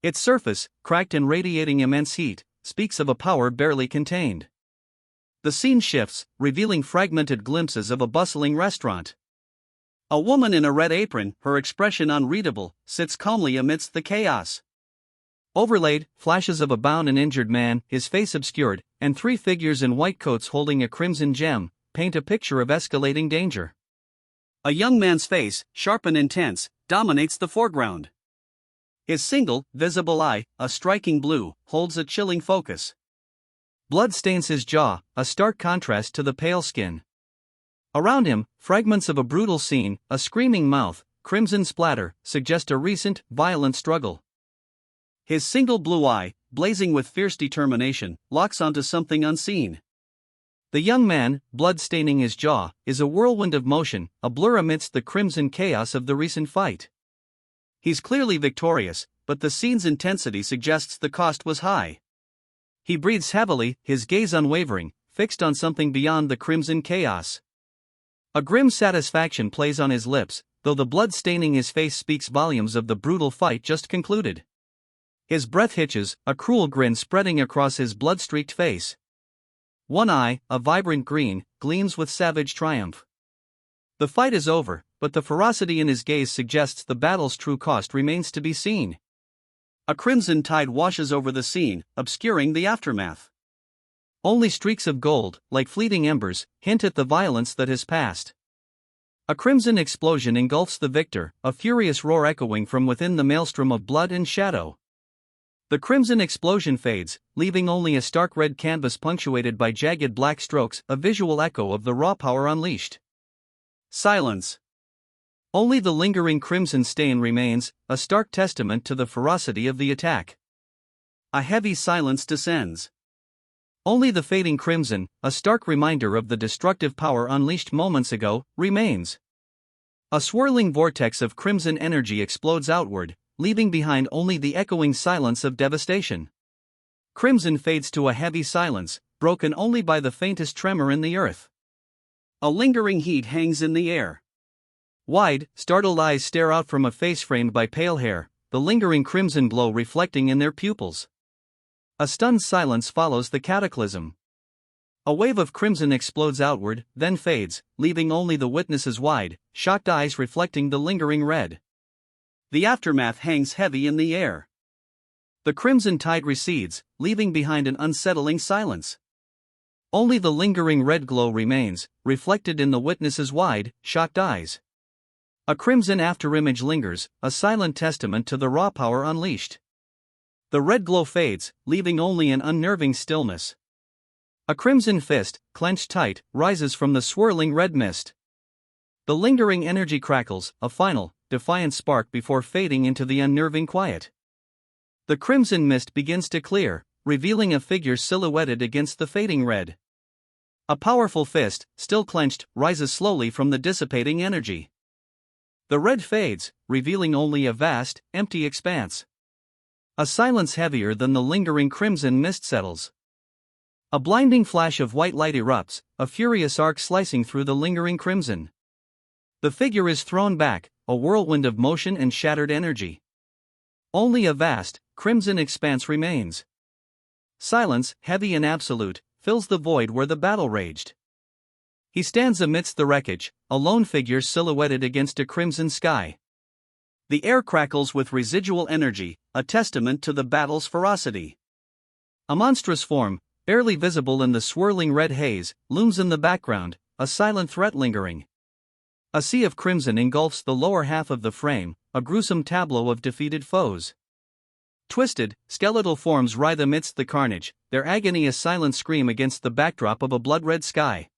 Its surface, cracked and radiating immense heat, speaks of a power barely contained. The scene shifts, revealing fragmented glimpses of a bustling restaurant. A woman in a red apron, her expression unreadable, sits calmly amidst the chaos. Overlaid, flashes of a bound and injured man, his face obscured, and three figures in white coats holding a crimson gem, paint a picture of escalating danger. A young man's face, sharp and intense, dominates the foreground. His single, visible eye, a striking blue, holds a chilling focus. Blood stains his jaw, a stark contrast to the pale skin. Around him, fragments of a brutal scene, a screaming mouth, crimson splatter, suggest a recent, violent struggle. His single blue eye, blazing with fierce determination, locks onto something unseen. The young man, blood staining his jaw, is a whirlwind of motion, a blur amidst the crimson chaos of the recent fight. He's clearly victorious, but the scene's intensity suggests the cost was high. He breathes heavily, his gaze unwavering, fixed on something beyond the crimson chaos. A grim satisfaction plays on his lips, though the blood staining his face speaks volumes of the brutal fight just concluded. His breath hitches, a cruel grin spreading across his blood-streaked face. One eye, a vibrant green, gleams with savage triumph. The fight is over, but the ferocity in his gaze suggests the battle's true cost remains to be seen. A crimson tide washes over the scene, obscuring the aftermath. Only streaks of gold, like fleeting embers, hint at the violence that has passed. A crimson explosion engulfs the victor, a furious roar echoing from within the maelstrom of blood and shadow. The crimson explosion fades, leaving only a stark red canvas punctuated by jagged black strokes, a visual echo of the raw power unleashed. Silence. Only the lingering crimson stain remains, a stark testament to the ferocity of the attack. A heavy silence descends. Only the fading crimson, a stark reminder of the destructive power unleashed moments ago, remains. A swirling vortex of crimson energy explodes outward, leaving behind only the echoing silence of devastation. Crimson fades to a heavy silence, broken only by the faintest tremor in the earth. A lingering heat hangs in the air. Wide, startled eyes stare out from a face framed by pale hair, the lingering crimson glow reflecting in their pupils. A stunned silence follows the cataclysm. A wave of crimson explodes outward, then fades, leaving only the witnesses' wide, shocked eyes reflecting the lingering red. The aftermath hangs heavy in the air. The crimson tide recedes, leaving behind an unsettling silence. Only the lingering red glow remains, reflected in the witnesses' wide, shocked eyes. A crimson afterimage lingers, a silent testament to the raw power unleashed. The red glow fades, leaving only an unnerving stillness. A crimson fist, clenched tight, rises from the swirling red mist. The lingering energy crackles, a final, defiant spark before fading into the unnerving quiet. The crimson mist begins to clear, revealing a figure silhouetted against the fading red. A powerful fist, still clenched, rises slowly from the dissipating energy. The red fades, revealing only a vast, empty expanse. A silence heavier than the lingering crimson mist settles. A blinding flash of white light erupts, a furious arc slicing through the lingering crimson. The figure is thrown back, a whirlwind of motion and shattered energy. Only a vast, crimson expanse remains. Silence, heavy and absolute, fills the void where the battle raged. He stands amidst the wreckage, a lone figure silhouetted against a crimson sky. The air crackles with residual energy, a testament to the battle's ferocity. A monstrous form, barely visible in the swirling red haze, looms in the background, a silent threat lingering. A sea of crimson engulfs the lower half of the frame, a gruesome tableau of defeated foes. Twisted, skeletal forms writhe amidst the carnage, their agony a silent scream against the backdrop of a blood-red sky.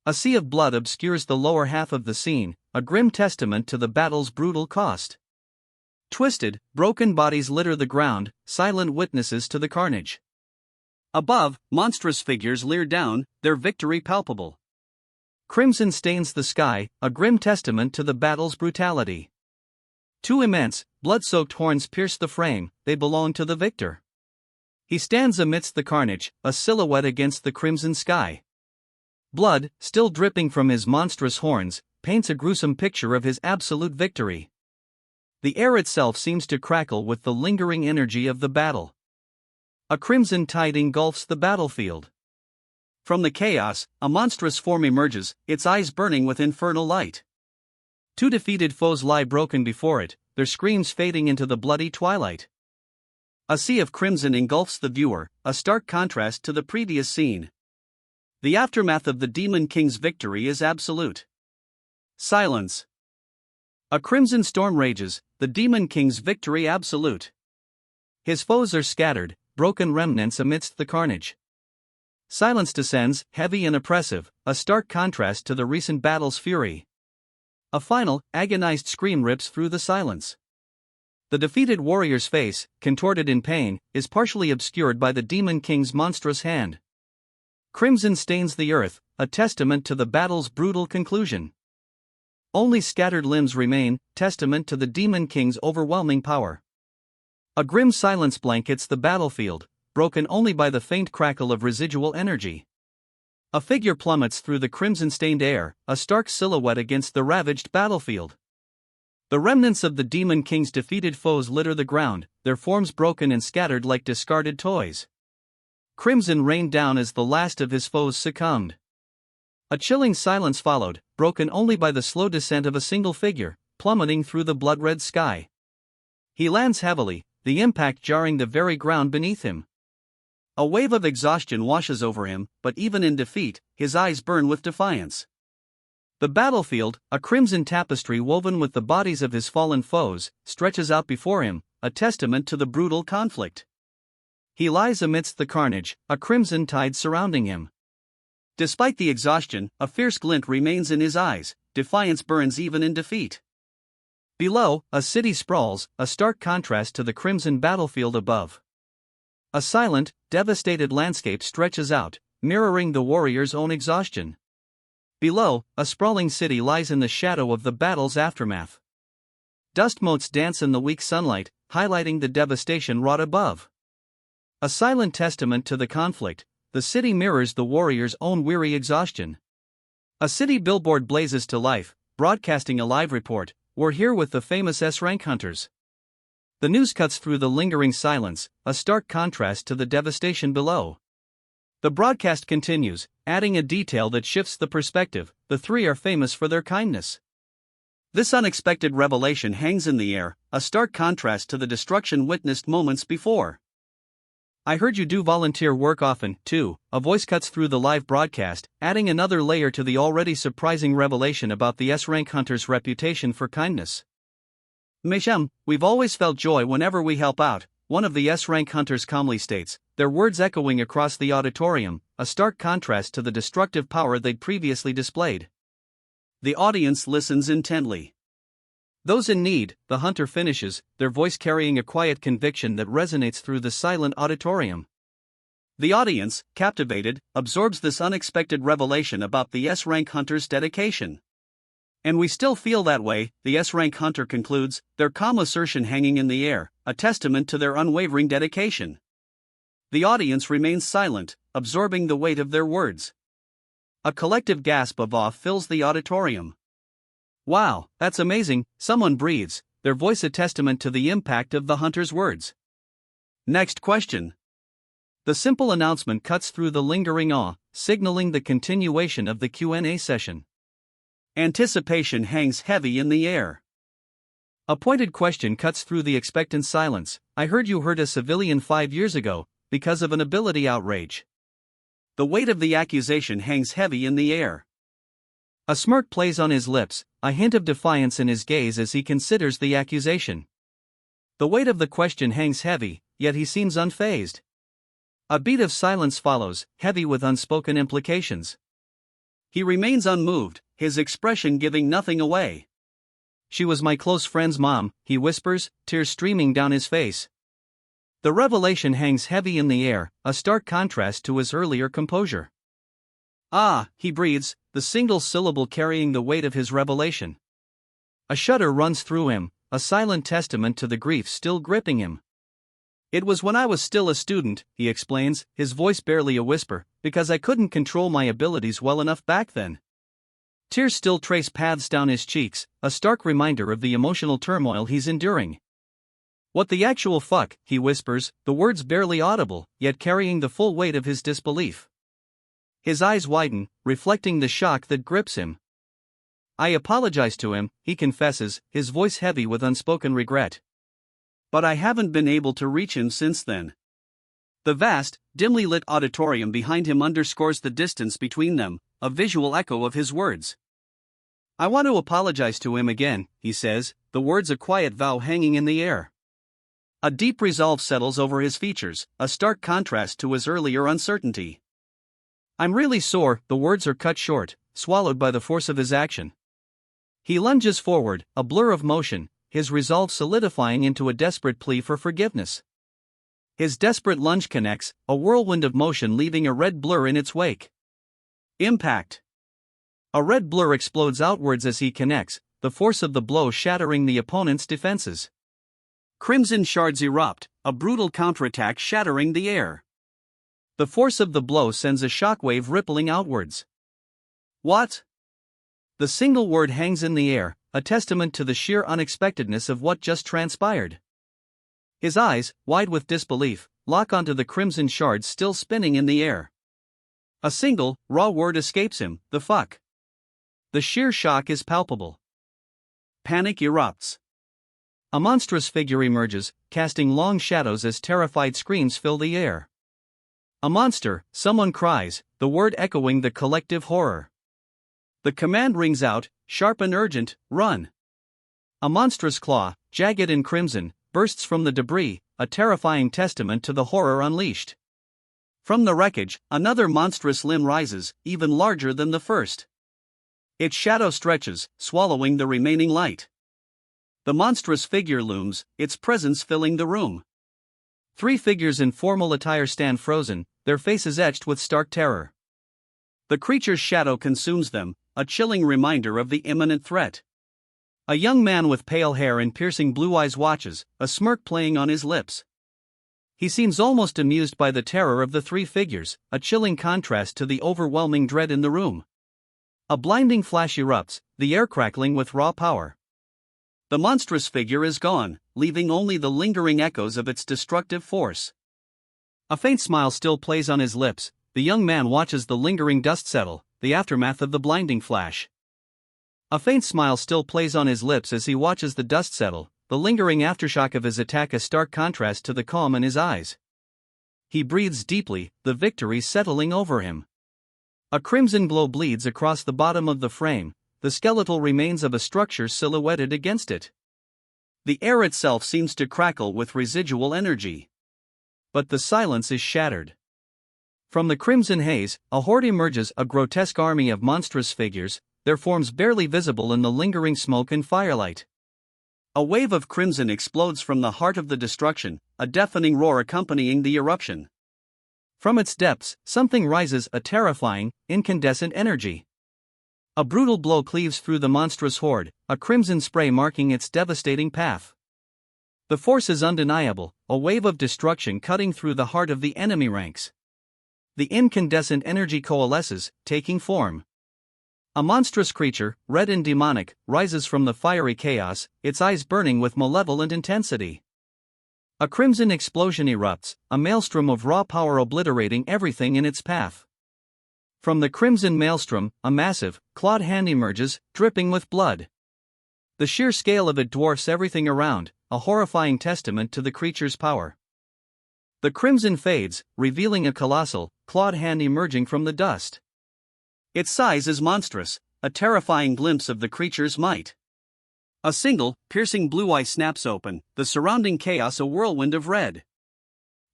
A sea of blood obscures the lower half of the scene, a grim testament to the battle's brutal cost. Twisted, broken bodies litter the ground, silent witnesses to the carnage. Above, monstrous figures leer down, their victory palpable. Crimson stains the sky, a grim testament to the battle's brutality. Two immense, blood-soaked horns pierce the frame, they belong to the victor. He stands amidst the carnage, a silhouette against the crimson sky. Blood, still dripping from his monstrous horns, paints a gruesome picture of his absolute victory. The air itself seems to crackle with the lingering energy of the battle. A crimson tide engulfs the battlefield. From the chaos, a monstrous form emerges, its eyes burning with infernal light. Two defeated foes lie broken before it, their screams fading into the bloody twilight. A sea of crimson engulfs the viewer, a stark contrast to the previous scene. The aftermath of the Demon King's victory is absolute. Silence. A crimson storm rages, the Demon King's victory absolute. His foes are scattered, broken remnants amidst the carnage. Silence descends, heavy and oppressive, a stark contrast to the recent battle's fury. A final, agonized scream rips through the silence. The defeated warrior's face, contorted in pain, is partially obscured by the Demon King's monstrous hand. Crimson stains the earth, a testament to the battle's brutal conclusion. Only scattered limbs remain, testament to the Demon King's overwhelming power. A grim silence blankets the battlefield, broken only by the faint crackle of residual energy. A figure plummets through the crimson-stained air, a stark silhouette against the ravaged battlefield. The remnants of the Demon King's defeated foes litter the ground, their forms broken and scattered like discarded toys. Crimson rained down as the last of his foes succumbed. A chilling silence followed, broken only by the slow descent of a single figure, plummeting through the blood-red sky. He lands heavily, the impact jarring the very ground beneath him. A wave of exhaustion washes over him, but even in defeat, his eyes burn with defiance. The battlefield, a crimson tapestry woven with the bodies of his fallen foes, stretches out before him, a testament to the brutal conflict. He lies amidst the carnage, a crimson tide surrounding him. Despite the exhaustion, a fierce glint remains in his eyes, defiance burns even in defeat. Below, a city sprawls, a stark contrast to the crimson battlefield above. A silent, devastated landscape stretches out, mirroring the warrior's own exhaustion. Below, a sprawling city lies in the shadow of the battle's aftermath. Dust motes dance in the weak sunlight, highlighting the devastation wrought above. A silent testament to the conflict, the city mirrors the warrior's own weary exhaustion. A city billboard blazes to life, broadcasting a live report, "We're here with the famous S-rank hunters." The news cuts through the lingering silence, a stark contrast to the devastation below. The broadcast continues, adding a detail that shifts the perspective: the three are famous for their kindness. This unexpected revelation hangs in the air, a stark contrast to the destruction witnessed moments before. "I heard you do volunteer work often, too," a voice cuts through the live broadcast, adding another layer to the already surprising revelation about the S-rank hunter's reputation for kindness. "Meshem, we've always felt joy whenever we help out," one of the S-rank hunters calmly states, their words echoing across the auditorium, a stark contrast to the destructive power they'd previously displayed. The audience listens intently. "Those in need," the hunter finishes, their voice carrying a quiet conviction that resonates through the silent auditorium. The audience, captivated, absorbs this unexpected revelation about the S-rank hunter's dedication. "And we still feel that way," the S-rank hunter concludes, their calm assertion hanging in the air, a testament to their unwavering dedication. The audience remains silent, absorbing the weight of their words. A collective gasp of awe fills the auditorium. "Wow, that's amazing," someone breathes, their voice a testament to the impact of the hunter's words. Next question. The simple announcement cuts through the lingering awe, signaling the continuation of the Q&A session. Anticipation hangs heavy in the air. A pointed question cuts through the expectant silence. I heard you hurt a civilian 5 years ago, because of an ability outrage. The weight of the accusation hangs heavy in the air. A smirk plays on his lips, a hint of defiance in his gaze as he considers the accusation. The weight of the question hangs heavy, yet he seems unfazed. A beat of silence follows, heavy with unspoken implications. He remains unmoved, his expression giving nothing away. She was my close friend's mom, he whispers, tears streaming down his face. The revelation hangs heavy in the air, a stark contrast to his earlier composure. Ah, he breathes, the single syllable carrying the weight of his revelation. A shudder runs through him, a silent testament to the grief still gripping him. It was when I was still a student, he explains, his voice barely a whisper, because I couldn't control my abilities well enough back then. Tears still trace paths down his cheeks, a stark reminder of the emotional turmoil he's enduring. What the actual fuck, he whispers, the words barely audible, yet carrying the full weight of his disbelief. His eyes widen, reflecting the shock that grips him. I apologize to him, he confesses, his voice heavy with unspoken regret. But I haven't been able to reach him since then. The vast, dimly lit auditorium behind him underscores the distance between them, a visual echo of his words. I want to apologize to him again, he says, the words a quiet vow hanging in the air. A deep resolve settles over his features, a stark contrast to his earlier uncertainty. I'm really sore, the words are cut short, swallowed by the force of his action. He lunges forward, a blur of motion, his resolve solidifying into a desperate plea for forgiveness. His desperate lunge connects, a whirlwind of motion leaving a red blur in its wake. Impact. A red blur explodes outwards as he connects, the force of the blow shattering the opponent's defenses. Crimson shards erupt, a brutal counterattack shattering the air. The force of the blow sends a shockwave rippling outwards. What? The single word hangs in the air, a testament to the sheer unexpectedness of what just transpired. His eyes, wide with disbelief, lock onto the crimson shards still spinning in the air. A single, raw word escapes him, the fuck. The sheer shock is palpable. Panic erupts. A monstrous figure emerges, casting long shadows as terrified screams fill the air. A monster, someone cries, the word echoing the collective horror. The command rings out, sharp and urgent, run. A monstrous claw, jagged and crimson, bursts from the debris, a terrifying testament to the horror unleashed. From the wreckage, another monstrous limb rises, even larger than the first. Its shadow stretches, swallowing the remaining light. The monstrous figure looms, its presence filling the room. 3 figures in formal attire stand frozen, their faces etched with stark terror. The creature's shadow consumes them, a chilling reminder of the imminent threat. A young man with pale hair and piercing blue eyes watches, a smirk playing on his lips. He seems almost amused by the terror of the 3 figures, a chilling contrast to the overwhelming dread in the room. A blinding flash erupts, the air crackling with raw power. The monstrous figure is gone, leaving only the lingering echoes of its destructive force. A faint smile still plays on his lips. The young man watches the lingering dust settle, the aftermath of the blinding flash. A faint smile still plays on his lips as he watches the dust settle, the lingering aftershock of his attack a stark contrast to the calm in his eyes. He breathes deeply, the victory settling over him. A crimson glow bleeds across the bottom of the frame, the skeletal remains of a structure silhouetted against it. The air itself seems to crackle with residual energy. But the silence is shattered. From the crimson haze, a horde emerges, a grotesque army of monstrous figures, their forms barely visible in the lingering smoke and firelight. A wave of crimson explodes from the heart of the destruction, a deafening roar accompanying the eruption. From its depths, something rises, a terrifying, incandescent energy. A brutal blow cleaves through the monstrous horde, a crimson spray marking its devastating path. The force is undeniable, a wave of destruction cutting through the heart of the enemy ranks. The incandescent energy coalesces, taking form. A monstrous creature, red and demonic, rises from the fiery chaos, its eyes burning with malevolent intensity. A crimson explosion erupts, a maelstrom of raw power obliterating everything in its path. From the crimson maelstrom, a massive, clawed hand emerges, dripping with blood. The sheer scale of it dwarfs everything around, a horrifying testament to the creature's power. The crimson fades, revealing a colossal, clawed hand emerging from the dust. Its size is monstrous, a terrifying glimpse of the creature's might. A single, piercing blue eye snaps open, the surrounding chaos a whirlwind of red.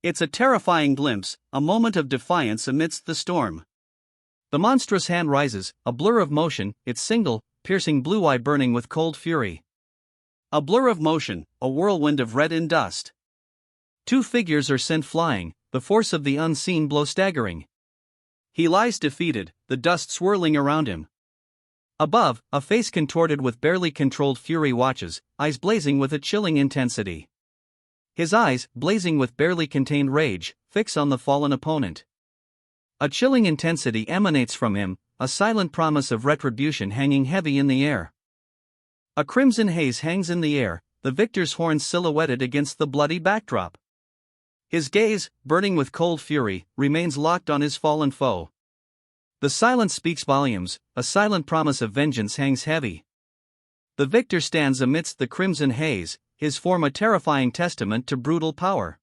It's a terrifying glimpse, a moment of defiance amidst the storm. The monstrous hand rises, a blur of motion, its single, piercing blue eye burning with cold fury. A blur of motion, a whirlwind of red and dust. Two figures are sent flying, the force of the unseen blow staggering. He lies defeated, the dust swirling around him. Above, a face contorted with barely controlled fury watches, eyes blazing with a chilling intensity. His eyes, blazing with barely contained rage, fix on the fallen opponent. A chilling intensity emanates from him, a silent promise of retribution hanging heavy in the air. A crimson haze hangs in the air, the victor's horns silhouetted against the bloody backdrop. His gaze, burning with cold fury, remains locked on his fallen foe. The silence speaks volumes, a silent promise of vengeance hangs heavy. The victor stands amidst the crimson haze, his form a terrifying testament to brutal power.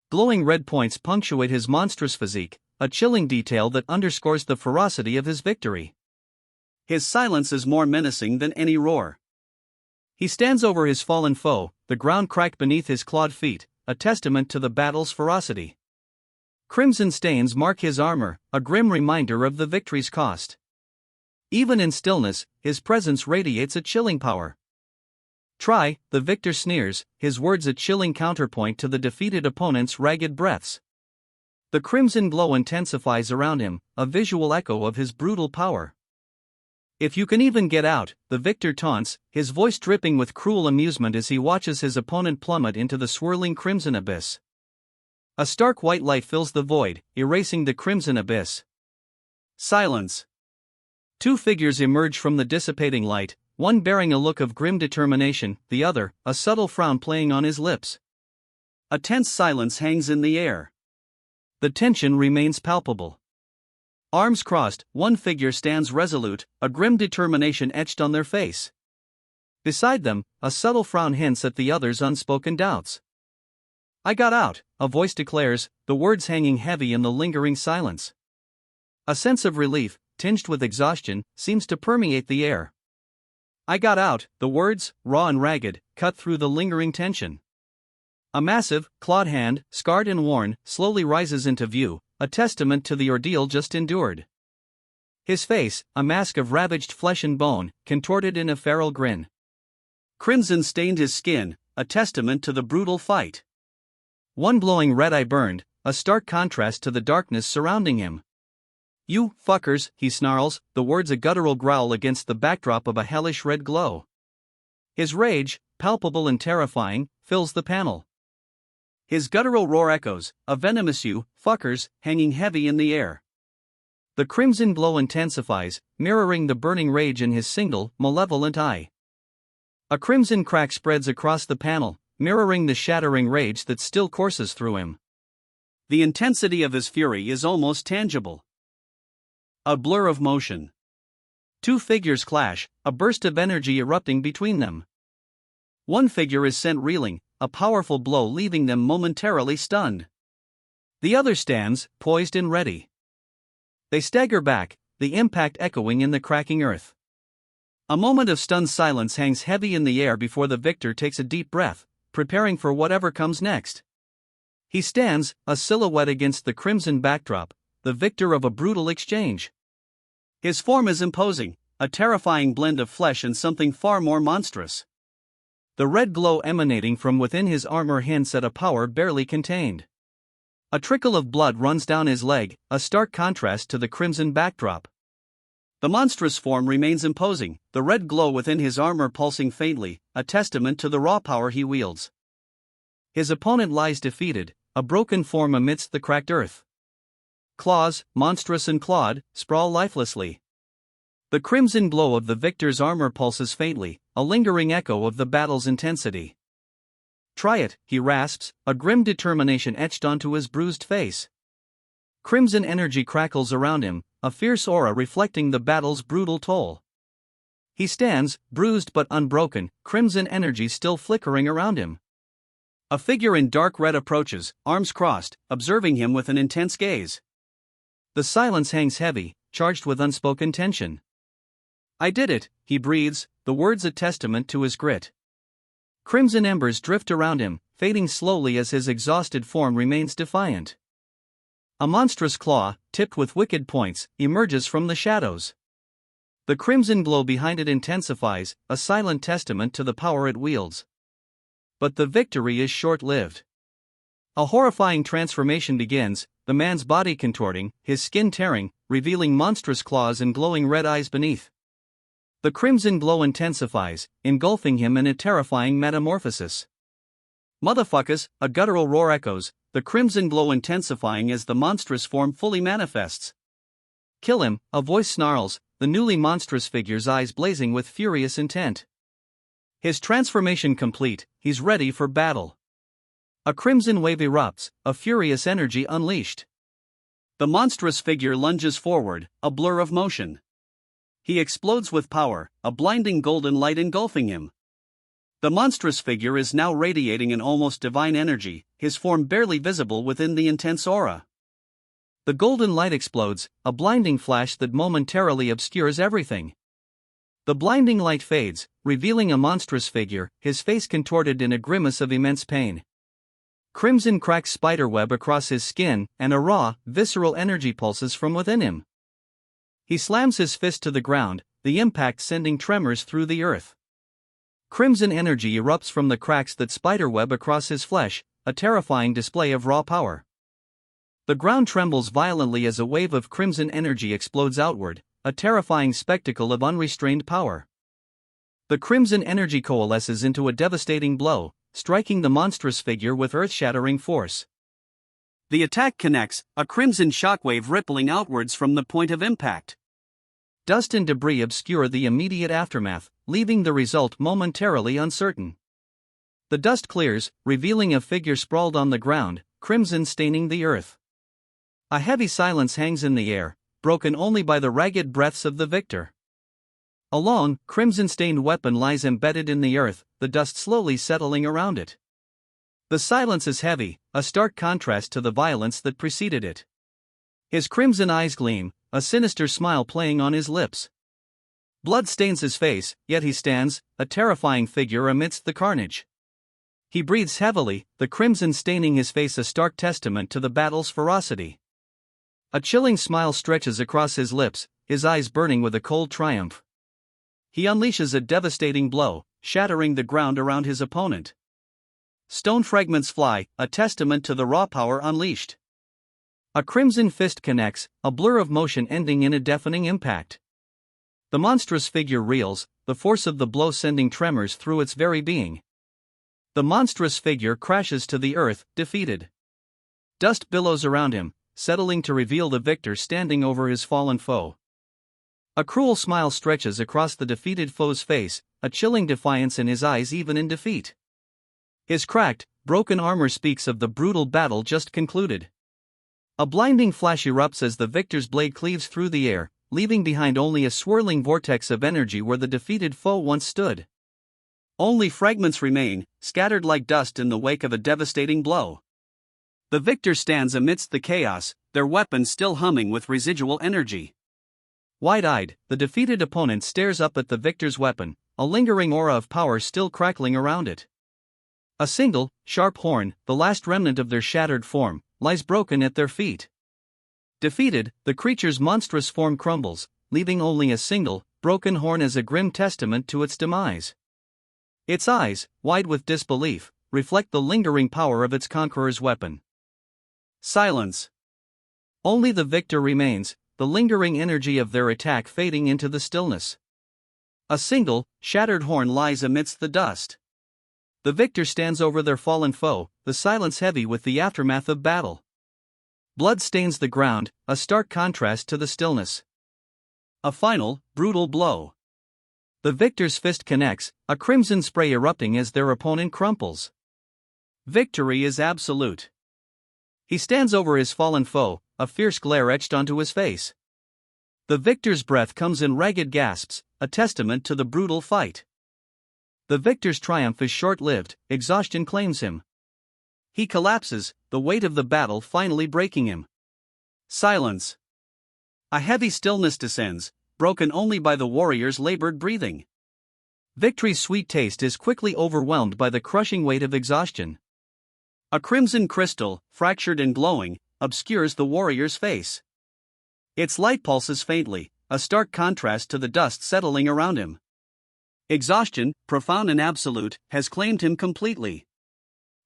Glowing red points punctuate his monstrous physique, a chilling detail that underscores the ferocity of his victory. His silence is more menacing than any roar. He stands over his fallen foe, the ground cracked beneath his clawed feet, a testament to the battle's ferocity. Crimson stains mark his armor, a grim reminder of the victory's cost. Even in stillness, his presence radiates a chilling power. Try, the victor sneers, his words a chilling counterpoint to the defeated opponent's ragged breaths. The crimson glow intensifies around him, a visual echo of his brutal power. If you can even get out, the victor taunts, his voice dripping with cruel amusement as he watches his opponent plummet into the swirling crimson abyss. A stark white light fills the void, erasing the crimson abyss. Silence. Two figures emerge from the dissipating light, one bearing a look of grim determination, the other, a subtle frown playing on his lips. A tense silence hangs in the air. The tension remains palpable. Arms crossed, one figure stands resolute, a grim determination etched on their face. Beside them, a subtle frown hints at the other's unspoken doubts. I got out, a voice declares, the words hanging heavy in the lingering silence. A sense of relief, tinged with exhaustion, seems to permeate the air. I got out, the words, raw and ragged, cut through the lingering tension. A massive, clawed hand, scarred and worn, slowly rises into view, a testament to the ordeal just endured. His face, a mask of ravaged flesh and bone, contorted in a feral grin. Crimson stained his skin, a testament to the brutal fight. One glowing red eye burned, a stark contrast to the darkness surrounding him. You fuckers, he snarls, the words a guttural growl against the backdrop of a hellish red glow. His rage, palpable and terrifying, fills the panel. His guttural roar echoes, a venomous you fuckers, hanging heavy in the air. The crimson glow intensifies, mirroring the burning rage in his single, malevolent eye. A crimson crack spreads across the panel, mirroring the shattering rage that still courses through him. The intensity of his fury is almost tangible. A blur of motion. Two figures clash, a burst of energy erupting between them. One figure is sent reeling, a powerful blow leaving them momentarily stunned. The other stands, poised and ready. They stagger back, the impact echoing in the cracking earth. A moment of stunned silence hangs heavy in the air before the victor takes a deep breath, preparing for whatever comes next. He stands, a silhouette against the crimson backdrop, the victor of a brutal exchange. His form is imposing, a terrifying blend of flesh and something far more monstrous. The red glow emanating from within his armor hints at a power barely contained. A trickle of blood runs down his leg, a stark contrast to the crimson backdrop. The monstrous form remains imposing, the red glow within his armor pulsing faintly, a testament to the raw power he wields. His opponent lies defeated, a broken form amidst the cracked earth. Claws, monstrous and clawed, sprawl lifelessly. The crimson glow of the victor's armor pulses faintly, a lingering echo of the battle's intensity. Try it, he rasps, a grim determination etched onto his bruised face. Crimson energy crackles around him, a fierce aura reflecting the battle's brutal toll. He stands, bruised but unbroken, crimson energy still flickering around him. A figure in dark red approaches, arms crossed, observing him with an intense gaze. The silence hangs heavy, charged with unspoken tension. "I did it," he breathes, the words a testament to his grit. Crimson embers drift around him, fading slowly as his exhausted form remains defiant. A monstrous claw, tipped with wicked points, emerges from the shadows. The crimson glow behind it intensifies, a silent testament to the power it wields. But the victory is short-lived. A horrifying transformation begins, the man's body contorting, his skin tearing, revealing monstrous claws and glowing red eyes beneath. The crimson glow intensifies, engulfing him in a terrifying metamorphosis. "Motherfuckers," a guttural roar echoes, the crimson glow intensifying as the monstrous form fully manifests. "Kill him," a voice snarls, the newly monstrous figure's eyes blazing with furious intent. His transformation complete, he's ready for battle. A crimson wave erupts, a furious energy unleashed. The monstrous figure lunges forward, a blur of motion. He explodes with power, a blinding golden light engulfing him. The monstrous figure is now radiating an almost divine energy, his form barely visible within the intense aura. The golden light explodes, a blinding flash that momentarily obscures everything. The blinding light fades, revealing a monstrous figure, his face contorted in a grimace of immense pain. Crimson cracks spiderweb across his skin, and a raw, visceral energy pulses from within him. He slams his fist to the ground, the impact sending tremors through the earth. Crimson energy erupts from the cracks that spiderweb across his flesh, a terrifying display of raw power. The ground trembles violently as a wave of crimson energy explodes outward, a terrifying spectacle of unrestrained power. The crimson energy coalesces into a devastating blow, striking the monstrous figure with earth-shattering force. The attack connects, a crimson shockwave rippling outwards from the point of impact. Dust and debris obscure the immediate aftermath, leaving the result momentarily uncertain. The dust clears, revealing a figure sprawled on the ground, crimson staining the earth. A heavy silence hangs in the air, broken only by the ragged breaths of the victor. A long, crimson-stained weapon lies embedded in the earth, the dust slowly settling around it. The silence is heavy, a stark contrast to the violence that preceded it. His crimson eyes gleam, a sinister smile playing on his lips. Blood stains his face, yet he stands, a terrifying figure amidst the carnage. He breathes heavily, the crimson staining his face a stark testament to the battle's ferocity. A chilling smile stretches across his lips, his eyes burning with a cold triumph. He unleashes a devastating blow, shattering the ground around his opponent. Stone fragments fly, a testament to the raw power unleashed. A crimson fist connects, a blur of motion ending in a deafening impact. The monstrous figure reels, the force of the blow sending tremors through its very being. The monstrous figure crashes to the earth, defeated. Dust billows around him, settling to reveal the victor standing over his fallen foe. A cruel smile stretches across the defeated foe's face, a chilling defiance in his eyes even in defeat. His cracked, broken armor speaks of the brutal battle just concluded. A blinding flash erupts as the victor's blade cleaves through the air, leaving behind only a swirling vortex of energy where the defeated foe once stood. Only fragments remain, scattered like dust in the wake of a devastating blow. The victor stands amidst the chaos, their weapons still humming with residual energy. Wide-eyed, the defeated opponent stares up at the victor's weapon, a lingering aura of power still crackling around it. A single, sharp horn, the last remnant of their shattered form, lies broken at their feet. Defeated, the creature's monstrous form crumbles, leaving only a single, broken horn as a grim testament to its demise. Its eyes, wide with disbelief, reflect the lingering power of its conqueror's weapon. Silence. Only the victor remains, the lingering energy of their attack fading into the stillness. A single, shattered horn lies amidst the dust. The victor stands over their fallen foe, the silence heavy with the aftermath of battle. Blood stains the ground, a stark contrast to the stillness. A final, brutal blow. The victor's fist connects, a crimson spray erupting as their opponent crumples. Victory is absolute. He stands over his fallen foe, a fierce glare etched onto his face. The victor's breath comes in ragged gasps, a testament to the brutal fight. The victor's triumph is short-lived, exhaustion claims him. He collapses, the weight of the battle finally breaking him. Silence. A heavy stillness descends, broken only by the warrior's labored breathing. Victory's sweet taste is quickly overwhelmed by the crushing weight of exhaustion. A crimson crystal, fractured and glowing, obscures the warrior's face. Its light pulses faintly, a stark contrast to the dust settling around him. Exhaustion, profound and absolute, has claimed him completely.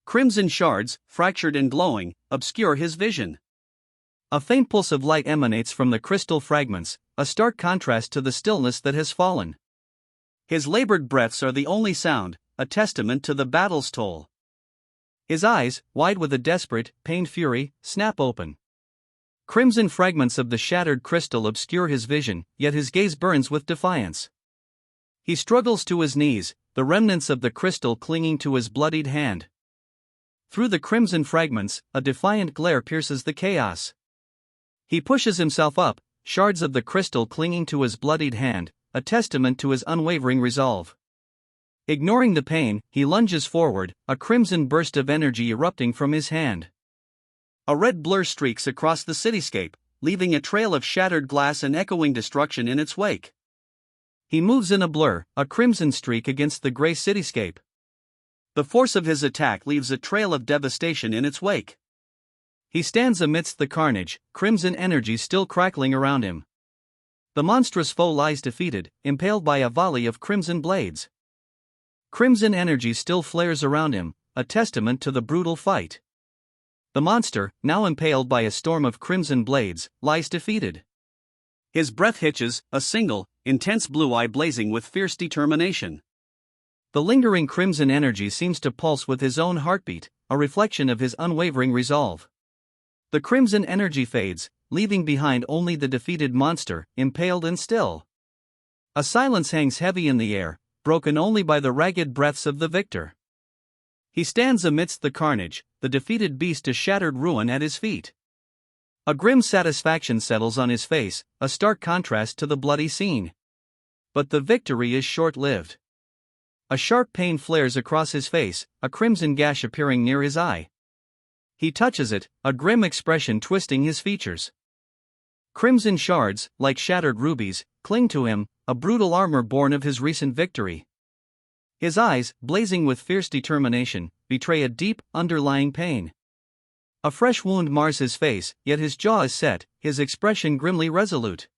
Crimson shards, fractured and glowing, obscure his vision. A faint pulse of light emanates from the crystal fragments, a stark contrast to the stillness that has fallen. His labored breaths are the only sound, a testament to the battle's toll. His eyes, wide with a desperate, pained fury, snap open. Crimson fragments of the shattered crystal obscure his vision, yet his gaze burns with defiance. He struggles to his knees, the remnants of the crystal clinging to his bloodied hand. Through the crimson fragments, a defiant glare pierces the chaos. He pushes himself up, shards of the crystal clinging to his bloodied hand, a testament to his unwavering resolve. Ignoring the pain, he lunges forward, a crimson burst of energy erupting from his hand. A red blur streaks across the cityscape, leaving a trail of shattered glass and echoing destruction in its wake. He moves in a blur, a crimson streak against the gray cityscape. The force of his attack leaves a trail of devastation in its wake. He stands amidst the carnage, crimson energy still crackling around him. The monstrous foe lies defeated, impaled by a volley of crimson blades. Crimson energy still flares around him, a testament to the brutal fight. The monster, now impaled by a storm of crimson blades, lies defeated. His breath hitches, a single, intense blue eye blazing with fierce determination. The lingering crimson energy seems to pulse with his own heartbeat, a reflection of his unwavering resolve. The crimson energy fades, leaving behind only the defeated monster, impaled and still. A silence hangs heavy in the air, broken only by the ragged breaths of the victor. He stands amidst the carnage, the defeated beast to shattered ruin at his feet. A grim satisfaction settles on his face, a stark contrast to the bloody scene. But the victory is short-lived. A sharp pain flares across his face, a crimson gash appearing near his eye. He touches it, a grim expression twisting his features. Crimson shards, like shattered rubies, cling to him, a brutal armor born of his recent victory. His eyes, blazing with fierce determination, betray a deep, underlying pain. A fresh wound mars his face, yet his jaw is set, his expression grimly resolute.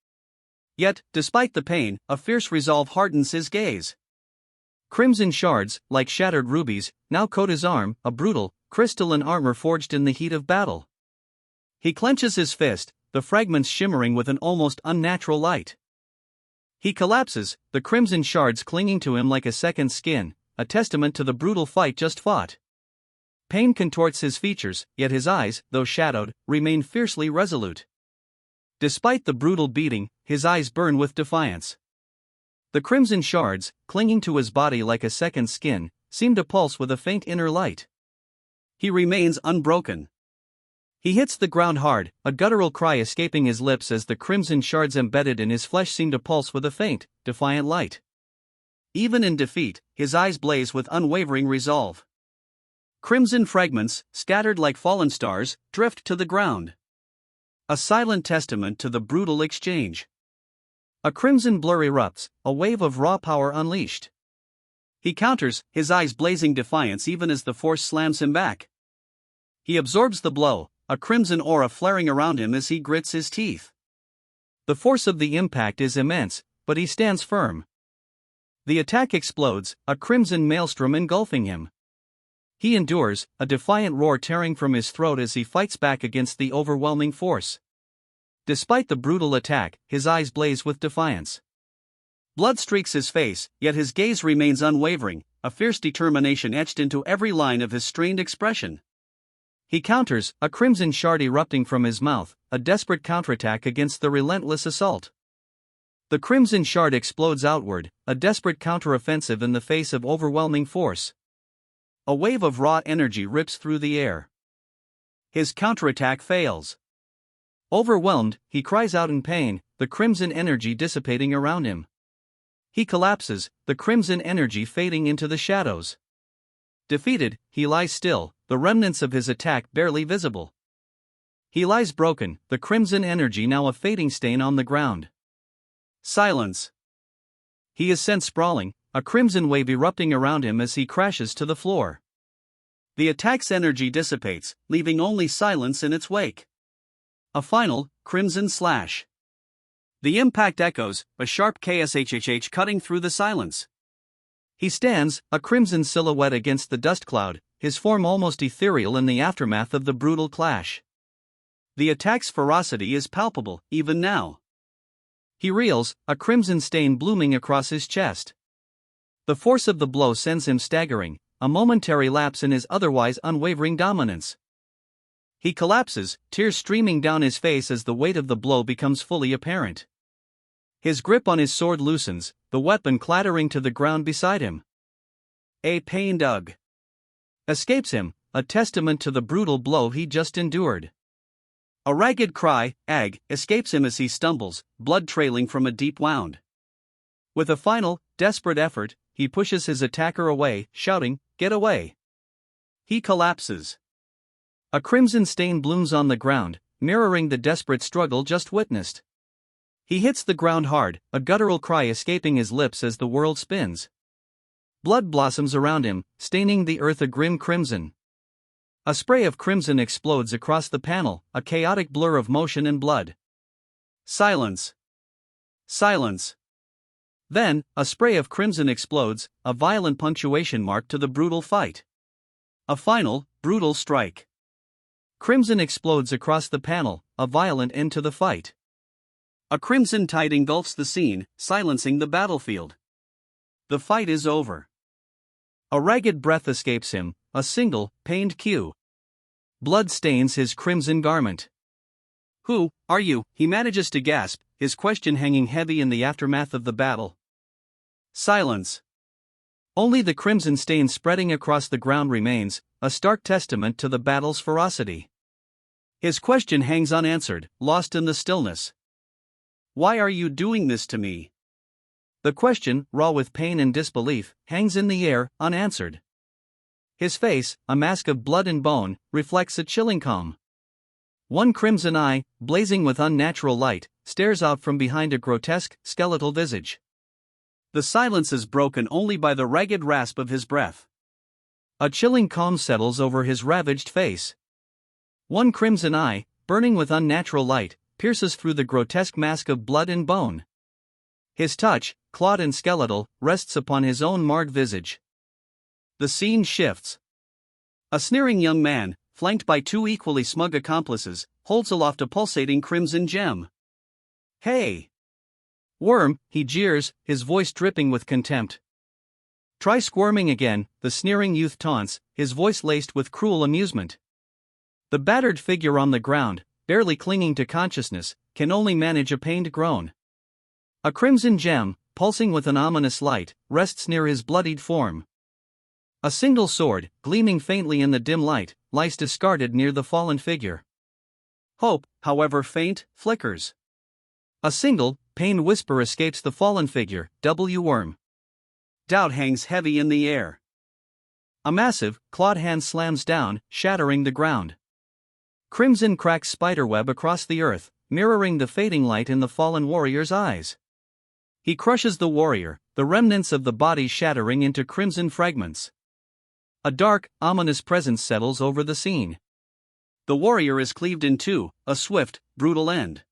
Yet, despite the pain, a fierce resolve hardens his gaze. Crimson shards, like shattered rubies, now coat his arm, a brutal, crystalline armor forged in the heat of battle. He clenches his fist, the fragments shimmering with an almost unnatural light. He collapses, the crimson shards clinging to him like a second skin, a testament to the brutal fight just fought. Pain contorts his features, yet his eyes, though shadowed, remain fiercely resolute. Despite the brutal beating, his eyes burn with defiance. The crimson shards, clinging to his body like a second skin, seem to pulse with a faint inner light. He remains unbroken. He hits the ground hard, a guttural cry escaping his lips as the crimson shards embedded in his flesh seem to pulse with a faint, defiant light. Even in defeat, his eyes blaze with unwavering resolve. Crimson fragments, scattered like fallen stars, drift to the ground. A silent testament to the brutal exchange. A crimson blur erupts, a wave of raw power unleashed. He counters, his eyes blazing defiance even as the force slams him back. He absorbs the blow, a crimson aura flaring around him as he grits his teeth. The force of the impact is immense, but he stands firm. The attack explodes, a crimson maelstrom engulfing him. He endures, a defiant roar tearing from his throat as he fights back against the overwhelming force. Despite the brutal attack, his eyes blaze with defiance. Blood streaks his face, yet his gaze remains unwavering, a fierce determination etched into every line of his strained expression. He counters, a crimson shard erupting from his mouth, a desperate counterattack against the relentless assault. The crimson shard explodes outward, a desperate counteroffensive in the face of overwhelming force. A wave of raw energy rips through the air. His counterattack fails. Overwhelmed, he cries out in pain, the crimson energy dissipating around him. He collapses, the crimson energy fading into the shadows. Defeated, he lies still, the remnants of his attack barely visible. He lies broken, the crimson energy now a fading stain on the ground. Silence. He is sent sprawling, a crimson wave erupting around him as he crashes to the floor. The attack's energy dissipates, leaving only silence in its wake. A final, crimson slash. The impact echoes, a sharp kshhh cutting through the silence. He stands, a crimson silhouette against the dust cloud, his form almost ethereal in the aftermath of the brutal clash. The attack's ferocity is palpable, even now. He reels, a crimson stain blooming across his chest. The force of the blow sends him staggering, a momentary lapse in his otherwise unwavering dominance. He collapses, tears streaming down his face as the weight of the blow becomes fully apparent. His grip on his sword loosens, the weapon clattering to the ground beside him. A pained ugh escapes him, a testament to the brutal blow he just endured. A ragged cry, ag, escapes him as he stumbles, blood trailing from a deep wound. With a final, desperate effort, he pushes his attacker away, shouting, "Get away!" He collapses. A crimson stain blooms on the ground, mirroring the desperate struggle just witnessed. He hits the ground hard, a guttural cry escaping his lips as the world spins. Blood blossoms around him, staining the earth a grim crimson. A spray of crimson explodes across the panel, a chaotic blur of motion and blood. Silence. Silence. Then, a spray of crimson explodes, a violent punctuation mark to the brutal fight. A final, brutal strike. Crimson explodes across the panel, a violent end to the fight. A crimson tide engulfs the scene, silencing the battlefield. The fight is over. A ragged breath escapes him, a single, pained cue. Blood stains his crimson garment. "Who are you?" he manages to gasp, his question hanging heavy in the aftermath of the battle. Silence. Only the crimson stain spreading across the ground remains, a stark testament to the battle's ferocity. His question hangs unanswered, lost in the stillness. "Why are you doing this to me?" The question, raw with pain and disbelief, hangs in the air, unanswered. His face, a mask of blood and bone, reflects a chilling calm. One crimson eye, blazing with unnatural light, stares out from behind a grotesque, skeletal visage. The silence is broken only by the ragged rasp of his breath. A chilling calm settles over his ravaged face. One crimson eye, burning with unnatural light, pierces through the grotesque mask of blood and bone. His touch, clawed and skeletal, rests upon his own marred visage. The scene shifts. A sneering young man, flanked by two equally smug accomplices, holds aloft a pulsating crimson gem. "Hey! Worm," he jeers, his voice dripping with contempt. "Try squirming again," the sneering youth taunts, his voice laced with cruel amusement. The battered figure on the ground, barely clinging to consciousness, can only manage a pained groan. A crimson gem, pulsing with an ominous light, rests near his bloodied form. A single sword, gleaming faintly in the dim light, lies discarded near the fallen figure. Hope, however faint, flickers. A single, pained whisper escapes the fallen figure, Worm. Doubt hangs heavy in the air. A massive, clawed hand slams down, shattering the ground. Crimson cracks spiderweb across the earth, mirroring the fading light in the fallen warrior's eyes. He crushes the warrior, the remnants of the body shattering into crimson fragments. A dark, ominous presence settles over the scene. The warrior is cleaved in two, a swift, brutal end.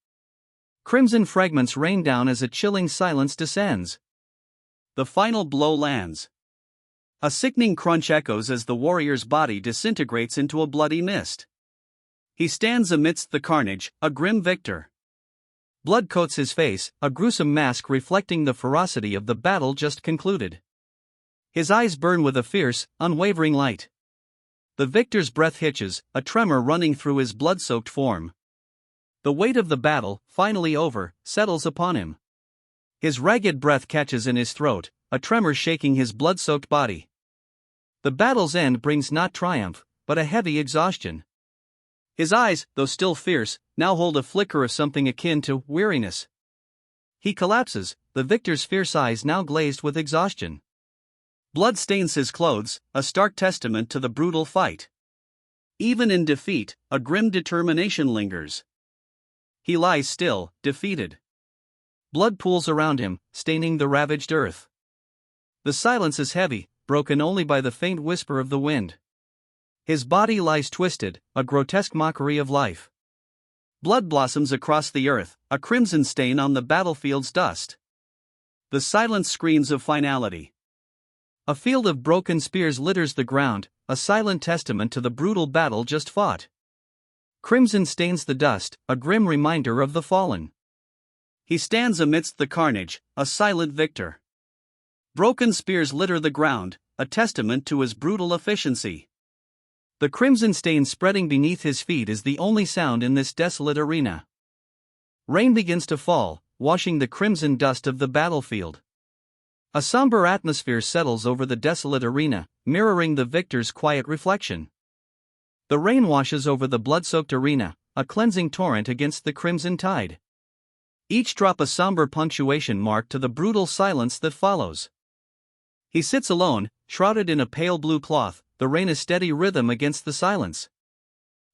Crimson fragments rain down as a chilling silence descends. The final blow lands. A sickening crunch echoes as the warrior's body disintegrates into a bloody mist. He stands amidst the carnage, a grim victor. Blood coats his face, a gruesome mask reflecting the ferocity of the battle just concluded. His eyes burn with a fierce, unwavering light. The victor's breath hitches, a tremor running through his blood-soaked form. The weight of the battle, finally over, settles upon him. His ragged breath catches in his throat, a tremor shaking his blood-soaked body. The battle's end brings not triumph, but a heavy exhaustion. His eyes, though still fierce, now hold a flicker of something akin to weariness. He collapses, the victor's fierce eyes now glazed with exhaustion. Blood stains his clothes, a stark testament to the brutal fight. Even in defeat, a grim determination lingers. He lies still, defeated. Blood pools around him, staining the ravaged earth. The silence is heavy, broken only by the faint whisper of the wind. His body lies twisted, a grotesque mockery of life. Blood blossoms across the earth, a crimson stain on the battlefield's dust. The silence screams of finality. A field of broken spears litters the ground, a silent testament to the brutal battle just fought. Crimson stains the dust, a grim reminder of the fallen. He stands amidst the carnage, a silent victor. Broken spears litter the ground, a testament to his brutal efficiency. The crimson stain spreading beneath his feet is the only sound in this desolate arena. Rain begins to fall, washing the crimson dust of the battlefield. A somber atmosphere settles over the desolate arena, mirroring the victor's quiet reflection. The rain washes over the blood-soaked arena, a cleansing torrent against the crimson tide. Each drop a somber punctuation mark to the brutal silence that follows. He sits alone, shrouded in a pale blue cloth, the rain a steady rhythm against the silence.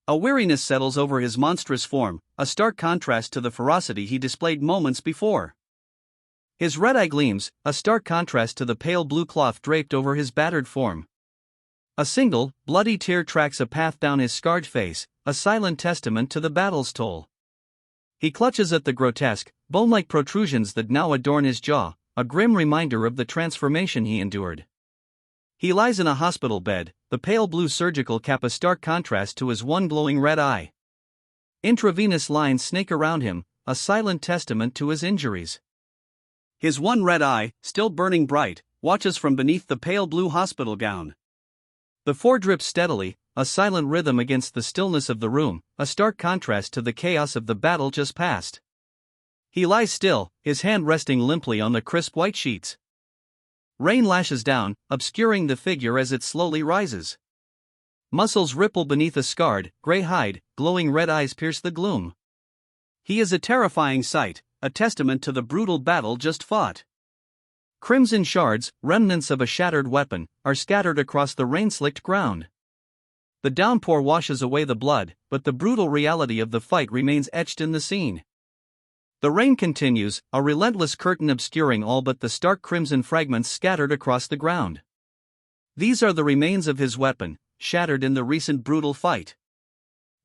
A weariness settles over his monstrous form, a stark contrast to the ferocity he displayed moments before. His red eye gleams, a stark contrast to the pale blue cloth draped over his battered form. A single, bloody tear tracks a path down his scarred face, a silent testament to the battle's toll. He clutches at the grotesque, bone-like protrusions that now adorn his jaw, a grim reminder of the transformation he endured. He lies in a hospital bed, the pale blue surgical cap a stark contrast to his one glowing red eye. Intravenous lines snake around him, a silent testament to his injuries. His one red eye, still burning bright, watches from beneath the pale blue hospital gown. The four drips steadily, a silent rhythm against the stillness of the room, a stark contrast to the chaos of the battle just past. He lies still, his hand resting limply on the crisp white sheets. Rain lashes down, obscuring the figure as it slowly rises. Muscles ripple beneath a scarred, gray hide, glowing red eyes pierce the gloom. He is a terrifying sight, a testament to the brutal battle just fought. Crimson shards, remnants of a shattered weapon, are scattered across the rain-slicked ground. The downpour washes away the blood, but the brutal reality of the fight remains etched in the scene. The rain continues, a relentless curtain obscuring all but the stark crimson fragments scattered across the ground. These are the remains of his weapon, shattered in the recent brutal fight.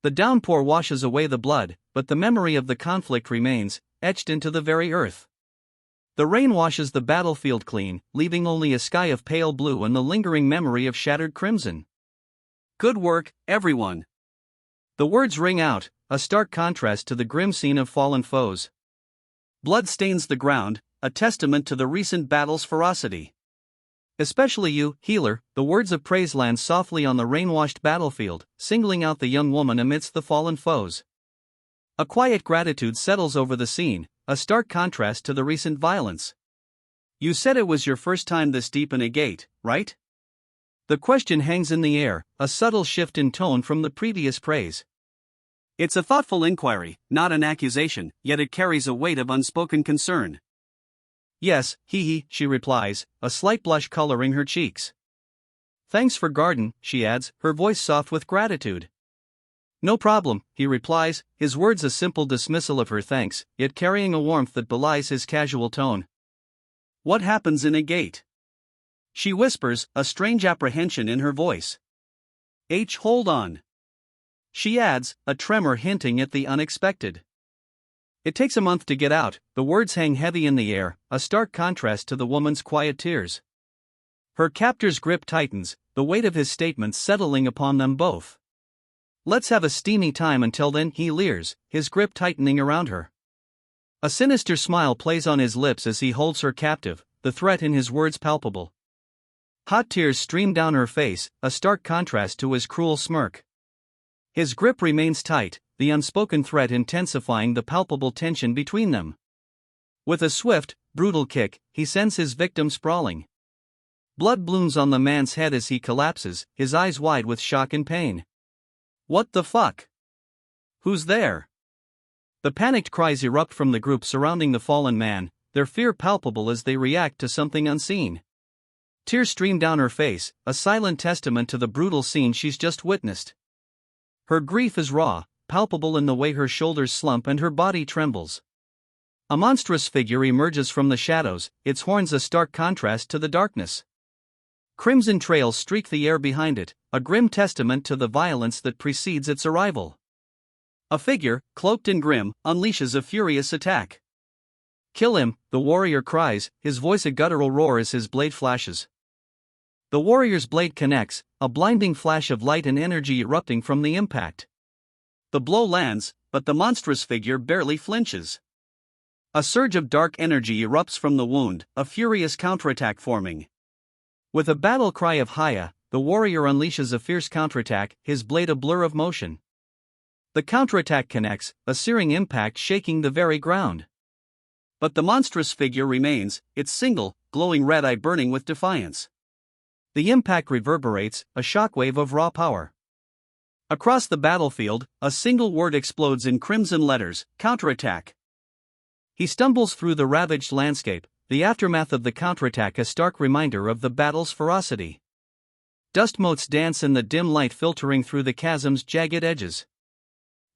The downpour washes away the blood, but the memory of the conflict remains, etched into the very earth. The rain washes the battlefield clean, leaving only a sky of pale blue and the lingering memory of shattered crimson. Good work, everyone. The words ring out, a stark contrast to the grim scene of fallen foes. Blood stains the ground, a testament to the recent battle's ferocity. Especially you, healer, the words of praise land softly on the rain-washed battlefield, singling out the young woman amidst the fallen foes. A quiet gratitude settles over the scene, a stark contrast to the recent violence. You said it was your first time this deep in a gate, right? The question hangs in the air, a subtle shift in tone from the previous praise. It's a thoughtful inquiry, not an accusation, yet it carries a weight of unspoken concern. Yes, she replies, a slight blush coloring her cheeks. Thanks for garden, she adds, her voice soft with gratitude. No problem, he replies, his words a simple dismissal of her thanks, yet carrying a warmth that belies his casual tone. What happens in a gate? She whispers, a strange apprehension in her voice. Hold on. She adds, a tremor hinting at the unexpected. It takes a month to get out, the words hang heavy in the air, a stark contrast to the woman's quiet tears. Her captor's grip tightens, the weight of his statements settling upon them both. Let's have a steamy time until then, he leers, his grip tightening around her. A sinister smile plays on his lips as he holds her captive, the threat in his words palpable. Hot tears stream down her face, a stark contrast to his cruel smirk. His grip remains tight, the unspoken threat intensifying the palpable tension between them. With a swift, brutal kick, he sends his victim sprawling. Blood blooms on the man's head as he collapses, his eyes wide with shock and pain. What the fuck? Who's there? The panicked cries erupt from the group surrounding the fallen man, their fear palpable as they react to something unseen. Tears stream down her face, a silent testament to the brutal scene she's just witnessed. Her grief is raw, palpable in the way her shoulders slump and her body trembles. A monstrous figure emerges from the shadows, its horns a stark contrast to the darkness. Crimson trails streak the air behind it, a grim testament to the violence that precedes its arrival. A figure, cloaked in grim, unleashes a furious attack. "Kill him," the warrior cries, his voice a guttural roar as his blade flashes. The warrior's blade connects, a blinding flash of light and energy erupting from the impact. The blow lands, but the monstrous figure barely flinches. A surge of dark energy erupts from the wound, a furious counterattack forming. With a battle cry of Haya, the warrior unleashes a fierce counterattack, his blade a blur of motion. The counterattack connects, a searing impact shaking the very ground. But the monstrous figure remains, its single, glowing red eye burning with defiance. The impact reverberates, a shockwave of raw power. Across the battlefield, a single word explodes in crimson letters: counterattack. He stumbles through the ravaged landscape, the aftermath of the counterattack a stark reminder of the battle's ferocity. Dust motes dance in the dim light filtering through the chasm's jagged edges.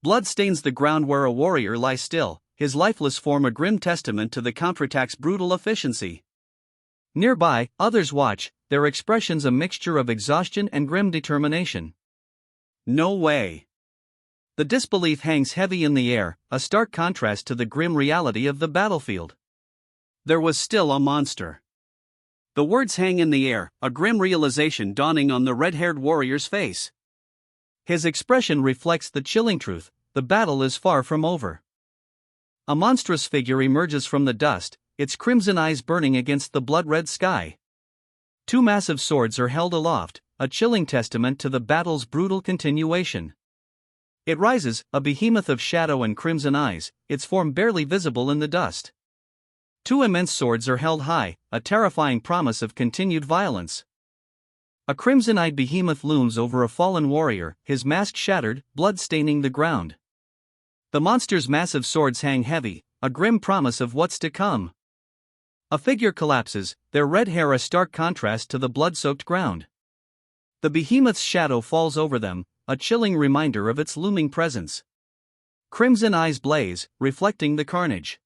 Blood stains the ground where a warrior lies still, his lifeless form a grim testament to the counterattack's brutal efficiency. Nearby, others watch, their expressions a mixture of exhaustion and grim determination. No way. The disbelief hangs heavy in the air, a stark contrast to the grim reality of the battlefield. There was still a monster. The words hang in the air, a grim realization dawning on the red-haired warrior's face. His expression reflects the chilling truth: the battle is far from over. A monstrous figure emerges from the dust, its crimson eyes burning against the blood-red sky. Two massive swords are held aloft, a chilling testament to the battle's brutal continuation. It rises, a behemoth of shadow and crimson eyes, its form barely visible in the dust. Two immense swords are held high, a terrifying promise of continued violence. A crimson-eyed behemoth looms over a fallen warrior, his mask shattered, blood staining the ground. The monster's massive swords hang heavy, a grim promise of what's to come. A figure collapses, their red hair a stark contrast to the blood-soaked ground. The behemoth's shadow falls over them, a chilling reminder of its looming presence. Crimson eyes blaze, reflecting the carnage.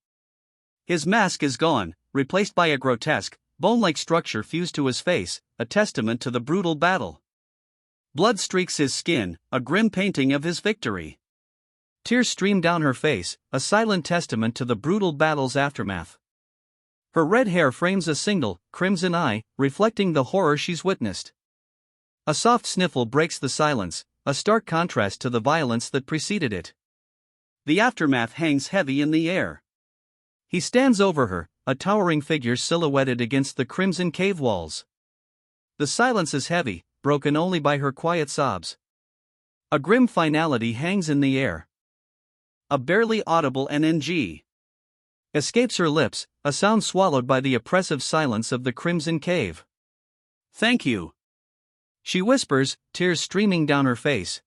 His mask is gone, replaced by a grotesque, bone-like structure fused to his face, a testament to the brutal battle. Blood streaks his skin, a grim painting of his victory. Tears stream down her face, a silent testament to the brutal battle's aftermath. Her red hair frames a single, crimson eye, reflecting the horror she's witnessed. A soft sniffle breaks the silence, a stark contrast to the violence that preceded it. The aftermath hangs heavy in the air. He stands over her, a towering figure silhouetted against the crimson cave walls. The silence is heavy, broken only by her quiet sobs. A grim finality hangs in the air. A barely audible NNG escapes her lips, a sound swallowed by the oppressive silence of the crimson cave. "Thank you," she whispers, tears streaming down her face.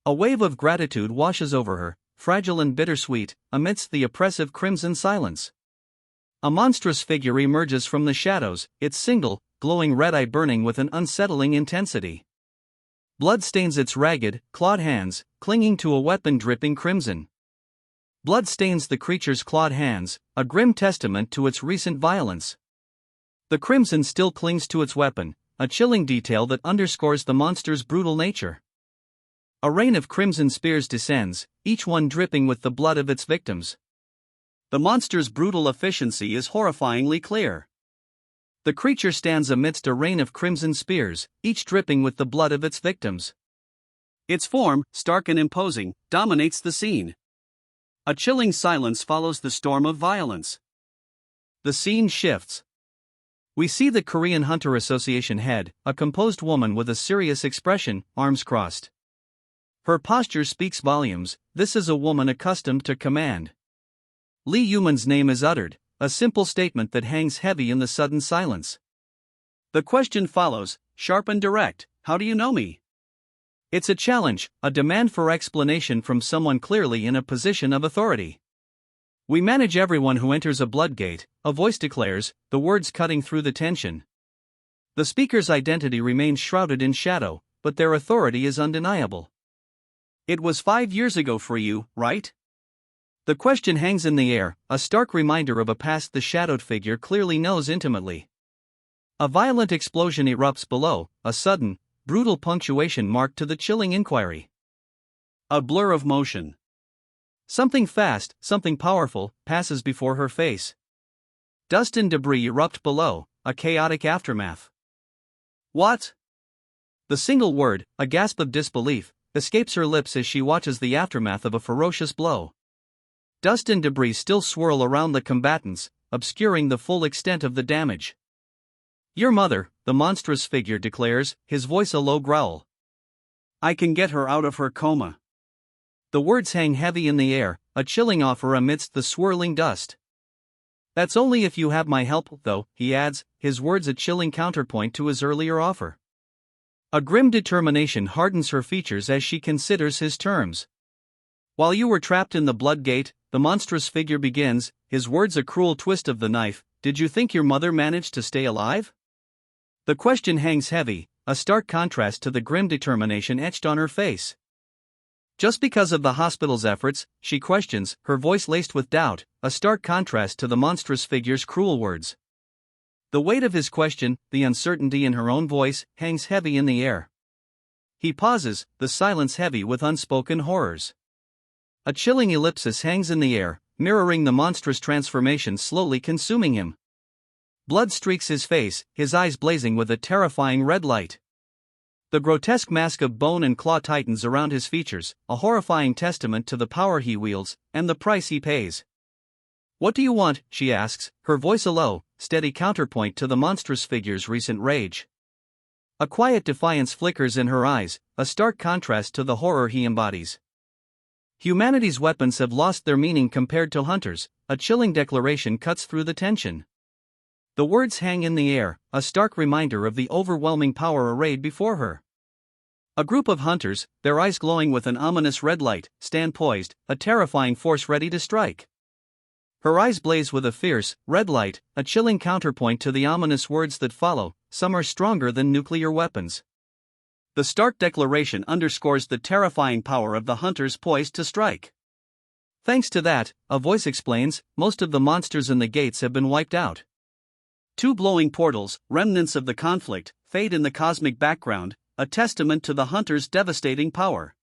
A wave of gratitude washes over her, fragile and bittersweet, amidst the oppressive crimson silence. A monstrous figure emerges from the shadows, its single, glowing red eye burning with an unsettling intensity. Blood stains its ragged, clawed hands, clinging to a weapon dripping crimson. Blood stains the creature's clawed hands, a grim testament to its recent violence. The crimson still clings to its weapon, a chilling detail that underscores the monster's brutal nature. A rain of crimson spears descends, each one dripping with the blood of its victims. The monster's brutal efficiency is horrifyingly clear. The creature stands amidst a rain of crimson spears, each dripping with the blood of its victims. Its form, stark and imposing, dominates the scene. A chilling silence follows the storm of violence. The scene shifts. We see the Korean Hunter Association head, a composed woman with a serious expression, arms crossed. Her posture speaks volumes. This is a woman accustomed to command. Lee Yuman's name is uttered, a simple statement that hangs heavy in the sudden silence. The question follows, sharp and direct: "How do you know me?" It's a challenge, a demand for explanation from someone clearly in a position of authority. We manage everyone who enters a blood gate, a voice declares, the words cutting through the tension. The speaker's identity remains shrouded in shadow, but their authority is undeniable. It was 5 years ago for you, right? The question hangs in the air, a stark reminder of a past the shadowed figure clearly knows intimately. A violent explosion erupts below, a sudden, brutal punctuation marked to the chilling inquiry. A blur of motion. Something fast, something powerful, passes before her face. Dust and debris erupt below, a chaotic aftermath. What? The single word, a gasp of disbelief, escapes her lips as she watches the aftermath of a ferocious blow. Dust and debris still swirl around the combatants, obscuring the full extent of the damage. Your mother, the monstrous figure declares, his voice a low growl. I can get her out of her coma. The words hang heavy in the air, a chilling offer amidst the swirling dust. That's only if you have my help, though, he adds, his words a chilling counterpoint to his earlier offer. A grim determination hardens her features as she considers his terms. While you were trapped in the blood gate, the monstrous figure begins, his words a cruel twist of the knife, did you think your mother managed to stay alive? The question hangs heavy, a stark contrast to the grim determination etched on her face. Just because of the hospital's efforts, she questions, her voice laced with doubt, a stark contrast to the monstrous figure's cruel words. The weight of his question, the uncertainty in her own voice, hangs heavy in the air. He pauses, the silence heavy with unspoken horrors. A chilling ellipsis hangs in the air, mirroring the monstrous transformation slowly consuming him. Blood streaks his face, his eyes blazing with a terrifying red light. The grotesque mask of bone and claw tightens around his features, a horrifying testament to the power he wields, and the price he pays. What do you want? She asks, her voice a low, steady counterpoint to the monstrous figure's recent rage. A quiet defiance flickers in her eyes, a stark contrast to the horror he embodies. Humanity's weapons have lost their meaning compared to hunters, a chilling declaration cuts through the tension. The words hang in the air, a stark reminder of the overwhelming power arrayed before her. A group of hunters, their eyes glowing with an ominous red light, stand poised, a terrifying force ready to strike. Her eyes blaze with a fierce, red light, a chilling counterpoint to the ominous words that follow, some are stronger than nuclear weapons. The stark declaration underscores the terrifying power of the hunters poised to strike. Thanks to that, a voice explains, most of the monsters in the gates have been wiped out. Two glowing portals, remnants of the conflict, fade in the cosmic background, a testament to the hunter's devastating power.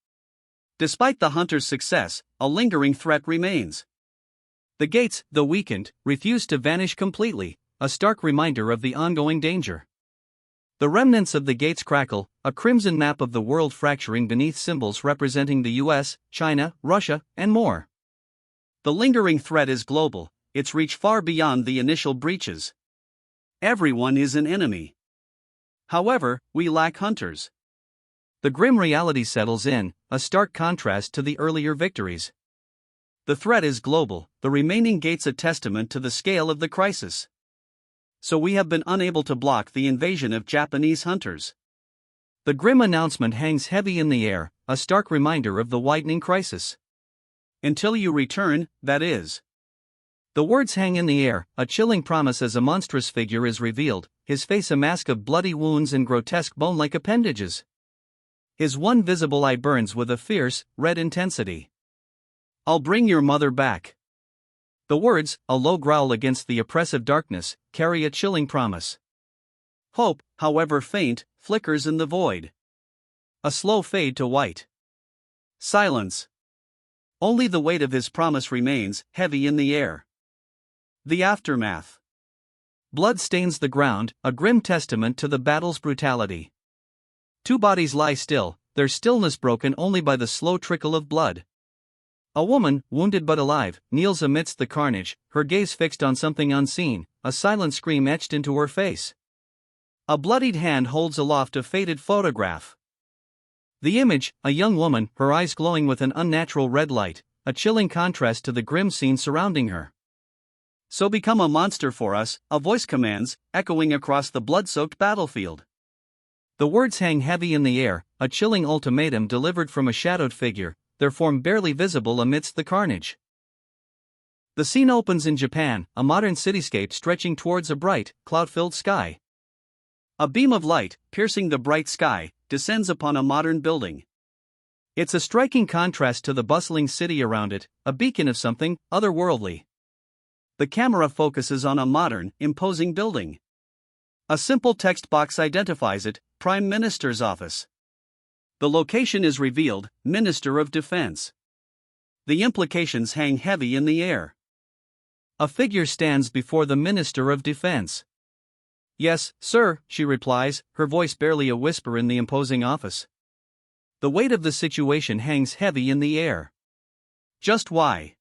Despite the hunter's success, a lingering threat remains. The gates, though weakened, refuse to vanish completely, a stark reminder of the ongoing danger. The remnants of the gates crackle, a crimson map of the world fracturing beneath symbols representing the US, China, Russia, and more. The lingering threat is global, its reach far beyond the initial breaches. Everyone is an enemy. However, we lack hunters. The grim reality settles in, a stark contrast to the earlier victories. The threat is global, the remaining gates a testament to the scale of the crisis. So we have been unable to block the invasion of Japanese hunters. The grim announcement hangs heavy in the air, a stark reminder of the widening crisis. Until you return, that is. The words hang in the air, a chilling promise as a monstrous figure is revealed, his face a mask of bloody wounds and grotesque bone-like appendages. His one visible eye burns with a fierce, red intensity. I'll bring your mother back. The words, a low growl against the oppressive darkness, carry a chilling promise. Hope, however faint, flickers in the void. A slow fade to white. Silence. Only the weight of his promise remains, heavy in the air. The aftermath. Blood stains the ground, a grim testament to the battle's brutality. Two bodies lie still, their stillness broken only by the slow trickle of blood. A woman, wounded but alive, kneels amidst the carnage, her gaze fixed on something unseen, a silent scream etched into her face. A bloodied hand holds aloft a faded photograph. The image, a young woman, her eyes glowing with an unnatural red light, a chilling contrast to the grim scene surrounding her. So become a monster for us, a voice commands, echoing across the blood-soaked battlefield. The words hang heavy in the air, a chilling ultimatum delivered from a shadowed figure, their form barely visible amidst the carnage. The scene opens in Japan, a modern cityscape stretching towards a bright, cloud-filled sky. A beam of light, piercing the bright sky, descends upon a modern building. It's a striking contrast to the bustling city around it, a beacon of something otherworldly. The camera focuses on a modern, imposing building. A simple text box identifies it, Prime Minister's office. The location is revealed, Minister of Defense. The implications hang heavy in the air. A figure stands before the Minister of Defense. "Yes, sir," she replies, her voice barely a whisper in the imposing office. The weight of the situation hangs heavy in the air. Just why?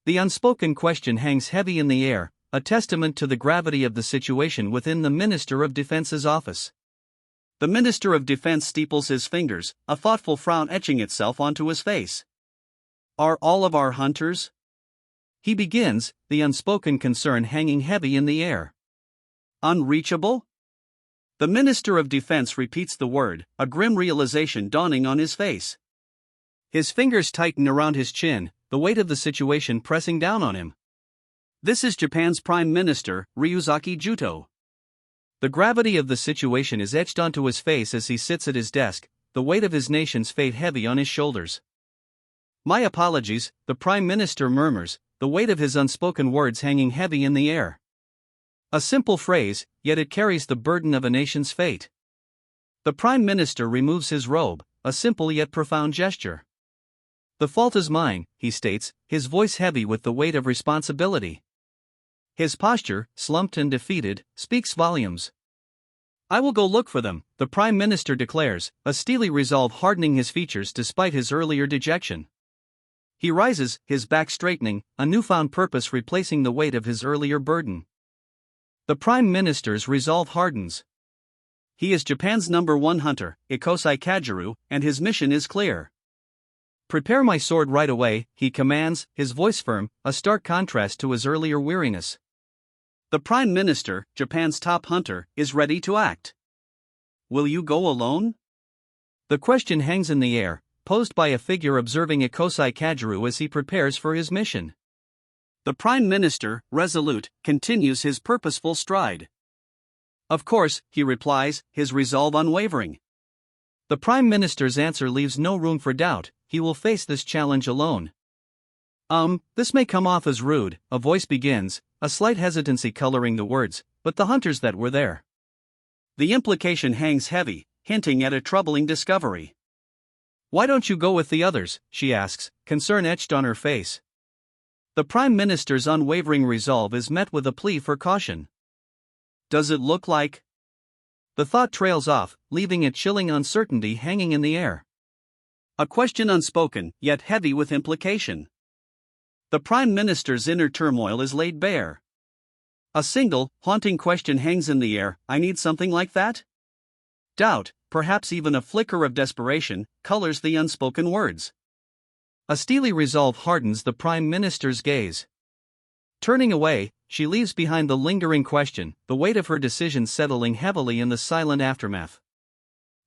The unspoken question hangs heavy in the air, a testament to the gravity of the situation within the Minister of Defense's office. The Minister of Defense steeples his fingers, a thoughtful frown etching itself onto his face. "Are all of our hunters?" he begins, the unspoken concern hanging heavy in the air. "Unreachable?" The Minister of Defense repeats the word, a grim realization dawning on his face. His fingers tighten around his chin, the weight of the situation pressing down on him. This is Japan's Prime Minister, Ryuzaki Juto. The gravity of the situation is etched onto his face as he sits at his desk, the weight of his nation's fate heavy on his shoulders. "My apologies," the Prime Minister murmurs, the weight of his unspoken words hanging heavy in the air. A simple phrase, yet it carries the burden of a nation's fate. The Prime Minister removes his robe, a simple yet profound gesture. "The fault is mine," he states, his voice heavy with the weight of responsibility. His posture, slumped and defeated, speaks volumes. "I will go look for them," the Prime Minister declares, a steely resolve hardening his features despite his earlier dejection. He rises, his back straightening, a newfound purpose replacing the weight of his earlier burden. The Prime Minister's resolve hardens. He is Japan's #1 hunter, Ikosai Kajiru, and his mission is clear. "Prepare my sword right away," he commands, his voice firm, a stark contrast to his earlier weariness. The Prime Minister, Japan's top hunter, is ready to act. "Will you go alone?" The question hangs in the air, posed by a figure observing Ikosai Kajiru as he prepares for his mission. The Prime Minister, resolute, continues his purposeful stride. "Of course," he replies, his resolve unwavering. The Prime Minister's answer leaves no room for doubt, he will face this challenge alone. This may come off as rude," a voice begins, a slight hesitancy coloring the words, "but the hunters that were there." The implication hangs heavy, hinting at a troubling discovery. "Why don't you go with the others?" she asks, concern etched on her face. The Prime Minister's unwavering resolve is met with a plea for caution. "Does it look like?" The thought trails off, leaving a chilling uncertainty hanging in the air. A question unspoken, yet heavy with implication. The Prime Minister's inner turmoil is laid bare. A single, haunting question hangs in the air, "I need something like that?" Doubt, perhaps even a flicker of desperation, colors the unspoken words. A steely resolve hardens the Prime Minister's gaze. Turning away, she leaves behind the lingering question, the weight of her decision settling heavily in the silent aftermath.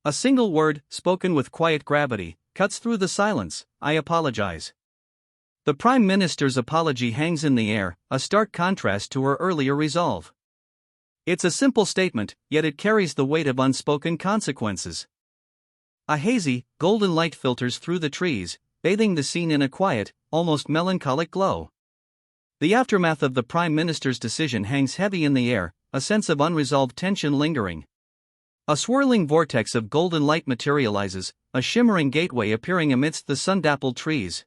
A single word, spoken with quiet gravity, cuts through the silence, "I apologize." The Prime Minister's apology hangs in the air, a stark contrast to her earlier resolve. It's a simple statement, yet it carries the weight of unspoken consequences. A hazy, golden light filters through the trees, bathing the scene in a quiet, almost melancholic glow. The aftermath of the Prime Minister's decision hangs heavy in the air, a sense of unresolved tension lingering. A swirling vortex of golden light materializes, a shimmering gateway appearing amidst the sun-dappled trees.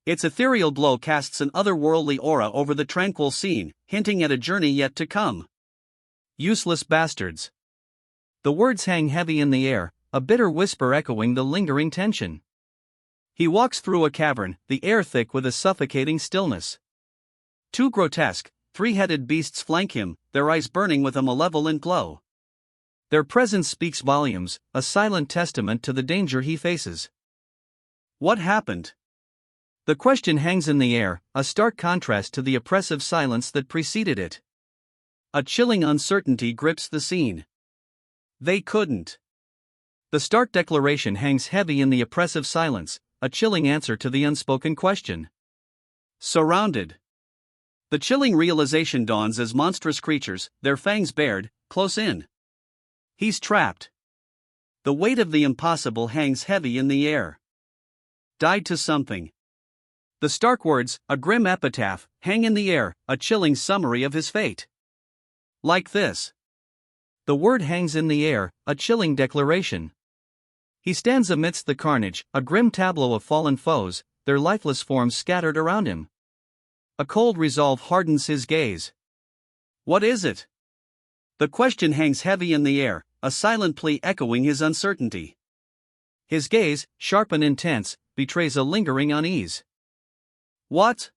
Its ethereal glow casts an otherworldly aura over the tranquil scene, hinting at a journey yet to come. "Useless bastards." The words hang heavy in the air, a bitter whisper echoing the lingering tension. He walks through a cavern, the air thick with a suffocating stillness. Two grotesque, three-headed beasts flank him, their eyes burning with a malevolent glow. Their presence speaks volumes, a silent testament to the danger he faces. What happened? The question hangs in the air, a stark contrast to the oppressive silence that preceded it. A chilling uncertainty grips the scene. They couldn't. The stark declaration hangs heavy in the oppressive silence, a chilling answer to the unspoken question. Surrounded. The chilling realization dawns as monstrous creatures, their fangs bared, close in. He's trapped. The weight of the impossible hangs heavy in the air. Died to something. The stark words, a grim epitaph, hang in the air, a chilling summary of his fate. Like this. The word hangs in the air, a chilling declaration. He stands amidst the carnage, a grim tableau of fallen foes, their lifeless forms scattered around him. A cold resolve hardens his gaze. What is it? The question hangs heavy in the air, a silent plea echoing his uncertainty. His gaze, sharp and intense, betrays a lingering unease. What?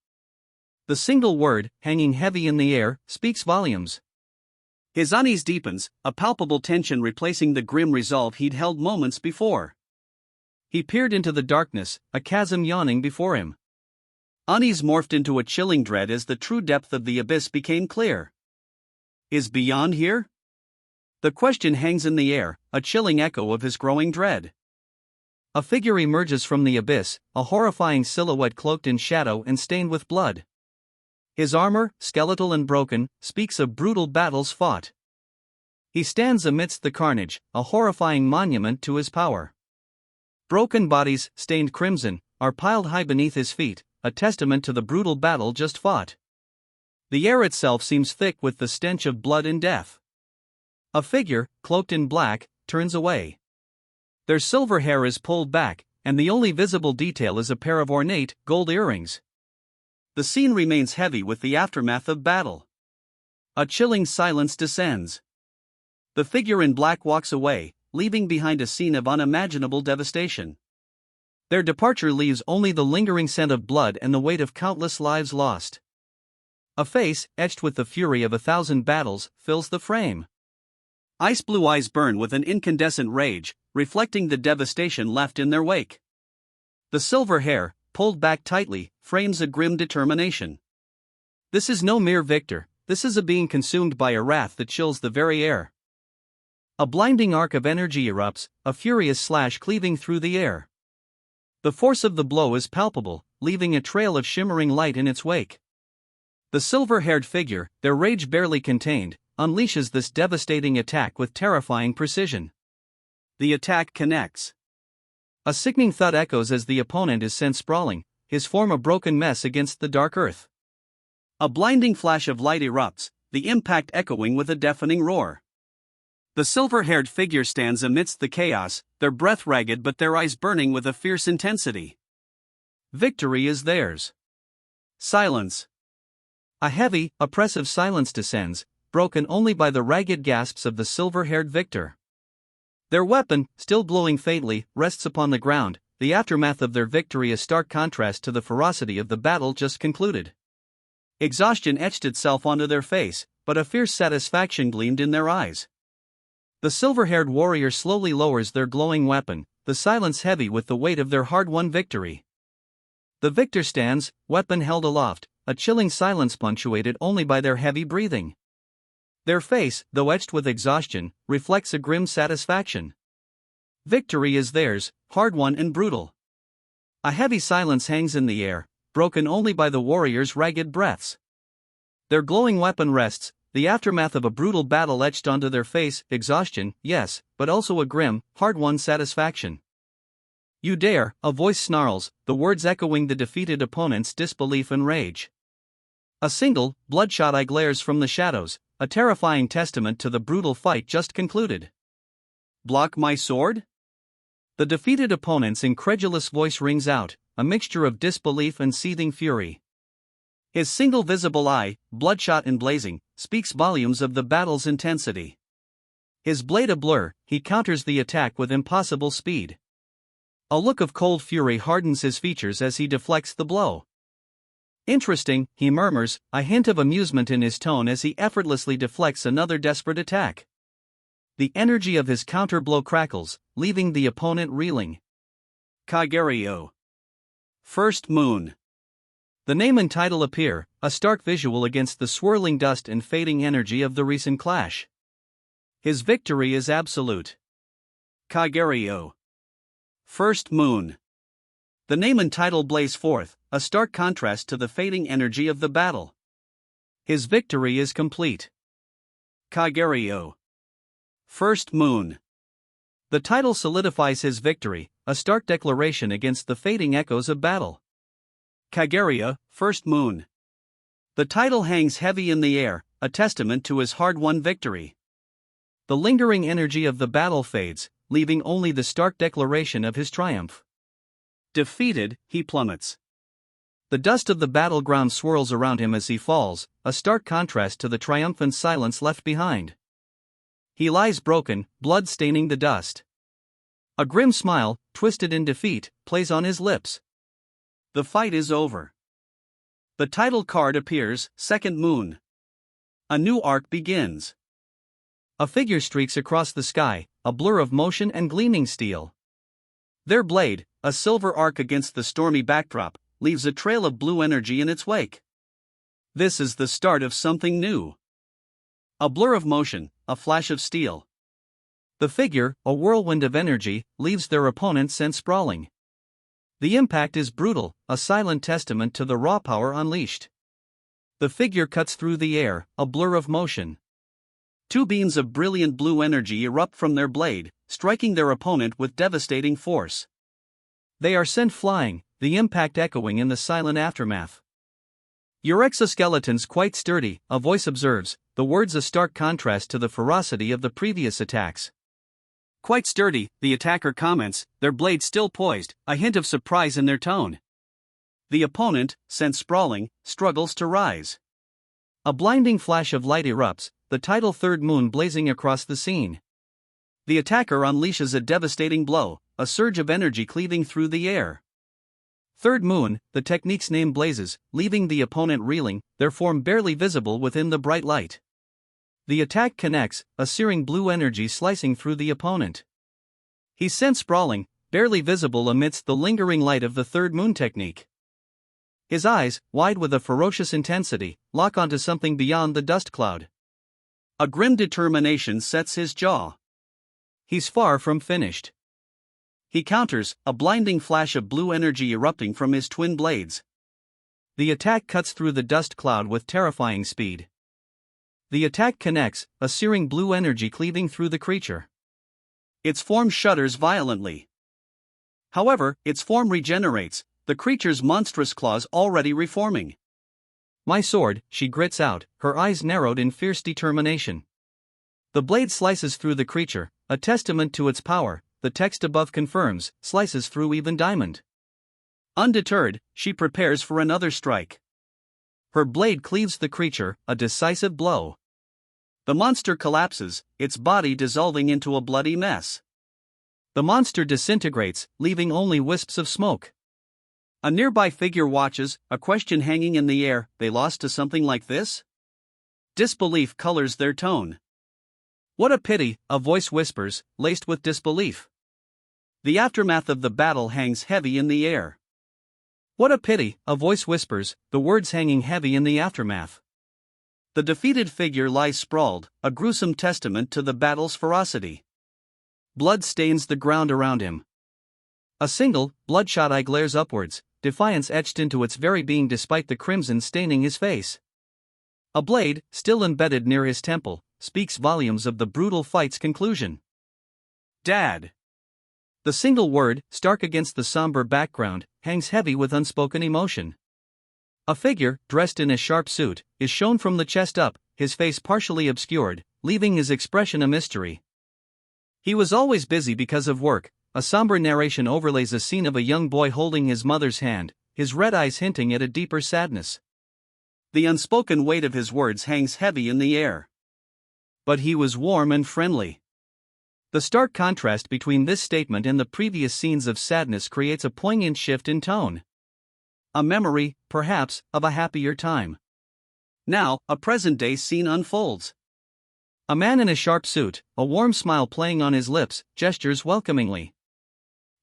The single word, hanging heavy in the air, speaks volumes. His unease deepens, a palpable tension replacing the grim resolve he'd held moments before. He peered into the darkness, a chasm yawning before him. Unease morphed into a chilling dread as the true depth of the abyss became clear. Is beyond here? The question hangs in the air, a chilling echo of his growing dread. A figure emerges from the abyss, a horrifying silhouette cloaked in shadow and stained with blood. His armor, skeletal and broken, speaks of brutal battles fought. He stands amidst the carnage, a horrifying monument to his power. Broken bodies, stained crimson, are piled high beneath his feet, a testament to the brutal battle just fought. The air itself seems thick with the stench of blood and death. A figure, cloaked in black, turns away. Their silver hair is pulled back, and the only visible detail is a pair of ornate, gold earrings. The scene remains heavy with the aftermath of battle. A chilling silence descends. The figure in black walks away, leaving behind a scene of unimaginable devastation. Their departure leaves only the lingering scent of blood and the weight of countless lives lost. A face, etched with the fury of 1,000 battles, fills the frame. Ice blue eyes burn with an incandescent rage, reflecting the devastation left in their wake. The silver hair, pulled back tightly, frames a grim determination. This is no mere victor, this is a being consumed by a wrath that chills the very air. A blinding arc of energy erupts, a furious slash cleaving through the air. The force of the blow is palpable, leaving a trail of shimmering light in its wake. The silver-haired figure, their rage barely contained, unleashes this devastating attack with terrifying precision. The attack connects. A sickening thud echoes as the opponent is sent sprawling, his form a broken mess against the dark earth. A blinding flash of light erupts, the impact echoing with a deafening roar. The silver-haired figure stands amidst the chaos, their breath ragged but their eyes burning with a fierce intensity. Victory is theirs. Silence. A heavy, oppressive silence descends, broken only by the ragged gasps of the silver-haired victor. Their weapon, still glowing faintly, rests upon the ground, the aftermath of their victory a stark contrast to the ferocity of the battle just concluded. Exhaustion etched itself onto their face, but a fierce satisfaction gleamed in their eyes. The silver-haired warrior slowly lowers their glowing weapon, the silence heavy with the weight of their hard-won victory. The victor stands, weapon held aloft, a chilling silence punctuated only by their heavy breathing. Their face, though etched with exhaustion, reflects a grim satisfaction. Victory is theirs, hard-won and brutal. A heavy silence hangs in the air, broken only by the warriors' ragged breaths. Their glowing weapon rests, the aftermath of a brutal battle etched onto their face, exhaustion, yes, but also a grim, hard-won satisfaction. You dare, a voice snarls, the words echoing the defeated opponent's disbelief and rage. A single, bloodshot eye glares from the shadows, a terrifying testament to the brutal fight just concluded. Block my sword? The defeated opponent's incredulous voice rings out, a mixture of disbelief and seething fury. His single visible eye, bloodshot and blazing, speaks volumes of the battle's intensity. His blade a blur, he counters the attack with impossible speed. A look of cold fury hardens his features as he deflects the blow. Interesting, he murmurs, a hint of amusement in his tone as he effortlessly deflects another desperate attack. The energy of his counter-blow crackles, leaving the opponent reeling. Kageryo. First Moon. The name and title appear, a stark visual against the swirling dust and fading energy of the recent clash. His victory is absolute. Kageryo. First Moon. The name and title blaze forth, a stark contrast to the fading energy of the battle. His victory is complete. Kagero. First Moon. The title solidifies his victory, a stark declaration against the fading echoes of battle. Kagero, First Moon. The title hangs heavy in the air, a testament to his hard-won victory. The lingering energy of the battle fades, leaving only the stark declaration of his triumph. Defeated, he plummets. The dust of the battleground swirls around him as he falls, a stark contrast to the triumphant silence left behind. He lies broken, blood staining the dust. A grim smile, twisted in defeat, plays on his lips. The fight is over. The title card appears, Second Moon. A new arc begins. A figure streaks across the sky, a blur of motion and gleaming steel. Their blade, a silver arc against the stormy backdrop, leaves a trail of blue energy in its wake. This is the start of something new. A blur of motion, a flash of steel. The figure, a whirlwind of energy, leaves their opponent sent sprawling. The impact is brutal, a silent testament to the raw power unleashed. The figure cuts through the air, a blur of motion. Two beams of brilliant blue energy erupt from their blade, striking their opponent with devastating force. They are sent flying, the impact echoing in the silent aftermath. "Your exoskeleton's quite sturdy," a voice observes, the words a stark contrast to the ferocity of the previous attacks. "Quite sturdy," the attacker comments, their blade still poised, a hint of surprise in their tone. The opponent, sent sprawling, struggles to rise. A blinding flash of light erupts, the title Third Moon blazing across the scene. The attacker unleashes a devastating blow, a surge of energy cleaving through the air. Third Moon, the technique's name blazes, leaving the opponent reeling, their form barely visible within the bright light. The attack connects, a searing blue energy slicing through the opponent. He's sent sprawling, barely visible amidst the lingering light of the Third Moon technique. His eyes, wide with a ferocious intensity, lock onto something beyond the dust cloud. A grim determination sets his jaw. He's far from finished. He counters, a blinding flash of blue energy erupting from his twin blades. The attack cuts through the dust cloud with terrifying speed. The attack connects, a searing blue energy cleaving through the creature. Its form shudders violently. However, its form regenerates, the creature's monstrous claws already reforming. "My sword," she grits out, her eyes narrowed in fierce determination. The blade slices through the creature, a testament to its power, the text above confirms, slices through even diamond. Undeterred, she prepares for another strike. Her blade cleaves the creature, a decisive blow. The monster collapses, its body dissolving into a bloody mess. The monster disintegrates, leaving only wisps of smoke. A nearby figure watches, a question hanging in the air, they lost to something like this? Disbelief colors their tone. "What a pity," a voice whispers, laced with disbelief. The aftermath of the battle hangs heavy in the air. "What a pity," a voice whispers, the words hanging heavy in the aftermath. The defeated figure lies sprawled, a gruesome testament to the battle's ferocity. Blood stains the ground around him. A single, bloodshot eye glares upwards, defiance etched into its very being despite the crimson staining his face. A blade, still embedded near his temple, speaks volumes of the brutal fight's conclusion. "Dad." The single word, stark against the somber background, hangs heavy with unspoken emotion. A figure, dressed in a sharp suit, is shown from the chest up, his face partially obscured, leaving his expression a mystery. "He was always busy because of work." A somber narration overlays a scene of a young boy holding his mother's hand, his red eyes hinting at a deeper sadness. The unspoken weight of his words hangs heavy in the air. But he was warm and friendly. The stark contrast between this statement and the previous scenes of sadness creates a poignant shift in tone. A memory, perhaps, of a happier time. Now, a present-day scene unfolds. A man in a sharp suit, a warm smile playing on his lips, gestures welcomingly.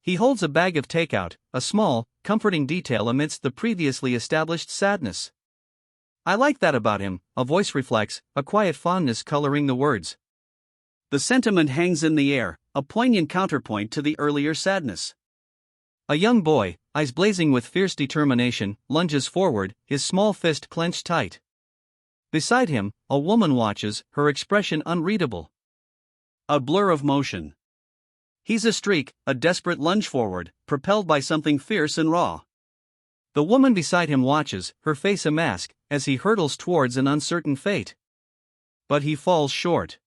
He holds a bag of takeout, a small, comforting detail amidst the previously established sadness. "I like that about him," a voice reflects, a quiet fondness coloring the words. The sentiment hangs in the air, a poignant counterpoint to the earlier sadness. A young boy, eyes blazing with fierce determination, lunges forward, his small fist clenched tight. Beside him, a woman watches, her expression unreadable. A blur of motion. He's a streak, a desperate lunge forward, propelled by something fierce and raw. The woman beside him watches, her face a mask, as he hurtles towards an uncertain fate. But he falls short.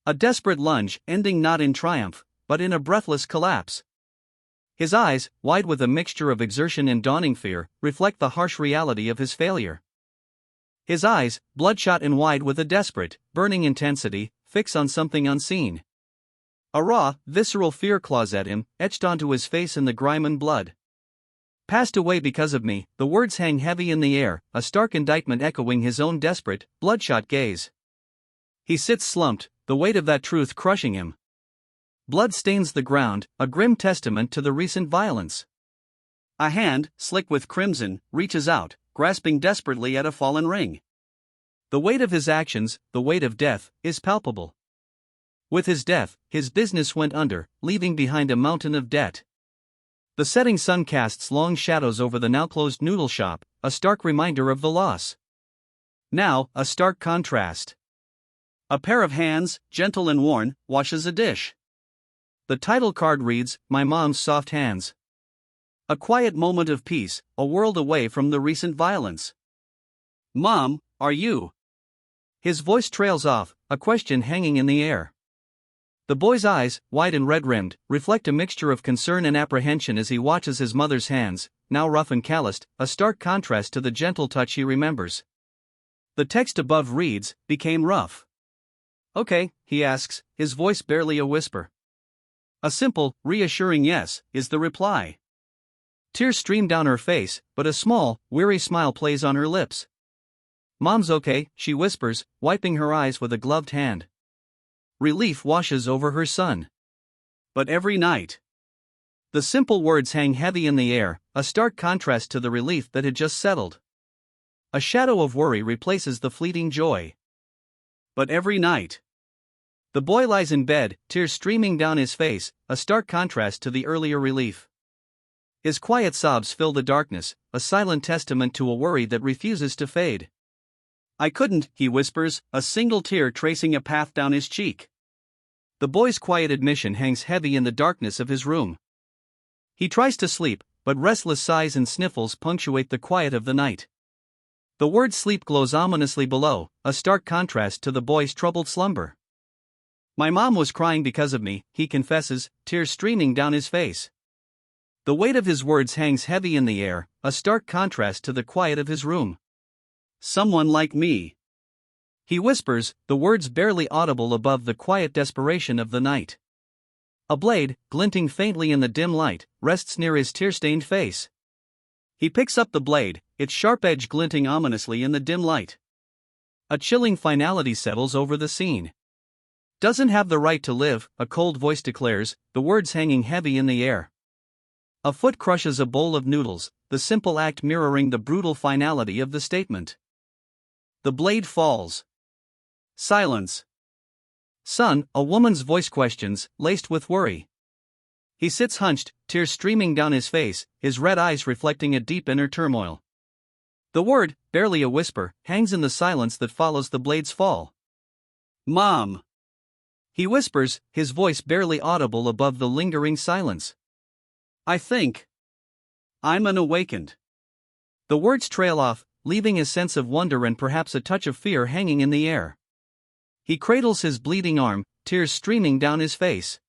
A desperate lunge, ending not in triumph, but in a breathless collapse. His eyes, wide with a mixture of exertion and dawning fear, reflect the harsh reality of his failure. His eyes, bloodshot and wide with a desperate, burning intensity, fix on something unseen. A raw, visceral fear claws at him, etched onto his face in the grime and blood. Passed away because of me, the words hang heavy in the air, a stark indictment echoing his own desperate, bloodshot gaze. He sits slumped, the weight of that truth crushing him. Blood stains the ground, a grim testament to the recent violence. A hand, slick with crimson, reaches out, grasping desperately at a fallen ring. The weight of his actions, the weight of death, is palpable. With his death, his business went under, leaving behind a mountain of debt. The setting sun casts long shadows over the now closed noodle shop, a stark reminder of the loss. Now, a stark contrast. A pair of hands, gentle and worn, washes a dish. The title card reads, "My Mom's Soft Hands." A quiet moment of peace, a world away from the recent violence. "Mom, are you?" His voice trails off, a question hanging in the air. The boy's eyes, wide and red-rimmed, reflect a mixture of concern and apprehension as he watches his mother's hands, now rough and calloused, a stark contrast to the gentle touch he remembers. The text above reads, "Became rough." "Okay," he asks, his voice barely a whisper. A simple, reassuring yes, is the reply. Tears stream down her face, but a small, weary smile plays on her lips. "Mom's okay," she whispers, wiping her eyes with a gloved hand. Relief washes over her son. But every night. The simple words hang heavy in the air, a stark contrast to the relief that had just settled. A shadow of worry replaces the fleeting joy. But every night. The boy lies in bed, tears streaming down his face, a stark contrast to the earlier relief. His quiet sobs fill the darkness, a silent testament to a worry that refuses to fade. "I couldn't," he whispers, a single tear tracing a path down his cheek. The boy's quiet admission hangs heavy in the darkness of his room. He tries to sleep, but restless sighs and sniffles punctuate the quiet of the night. The word sleep glows ominously below, a stark contrast to the boy's troubled slumber. "My mom was crying because of me," he confesses, tears streaming down his face. The weight of his words hangs heavy in the air, a stark contrast to the quiet of his room. "Someone like me," he whispers, the words barely audible above the quiet desperation of the night. A blade, glinting faintly in the dim light, rests near his tear-stained face. He picks up the blade, its sharp edge glinting ominously in the dim light. A chilling finality settles over the scene. "Doesn't have the right to live," a cold voice declares, the words hanging heavy in the air. A foot crushes a bowl of noodles, the simple act mirroring the brutal finality of the statement. The blade falls. Silence. "Son," a woman's voice questions, laced with worry. He sits hunched, tears streaming down his face, his red eyes reflecting a deep inner turmoil. The word, barely a whisper, hangs in the silence that follows the blade's fall. "Mom," he whispers, his voice barely audible above the lingering silence. "I think I'm unawakened." The words trail off, leaving a sense of wonder and perhaps a touch of fear hanging in the air. He cradles his bleeding arm, tears streaming down his face.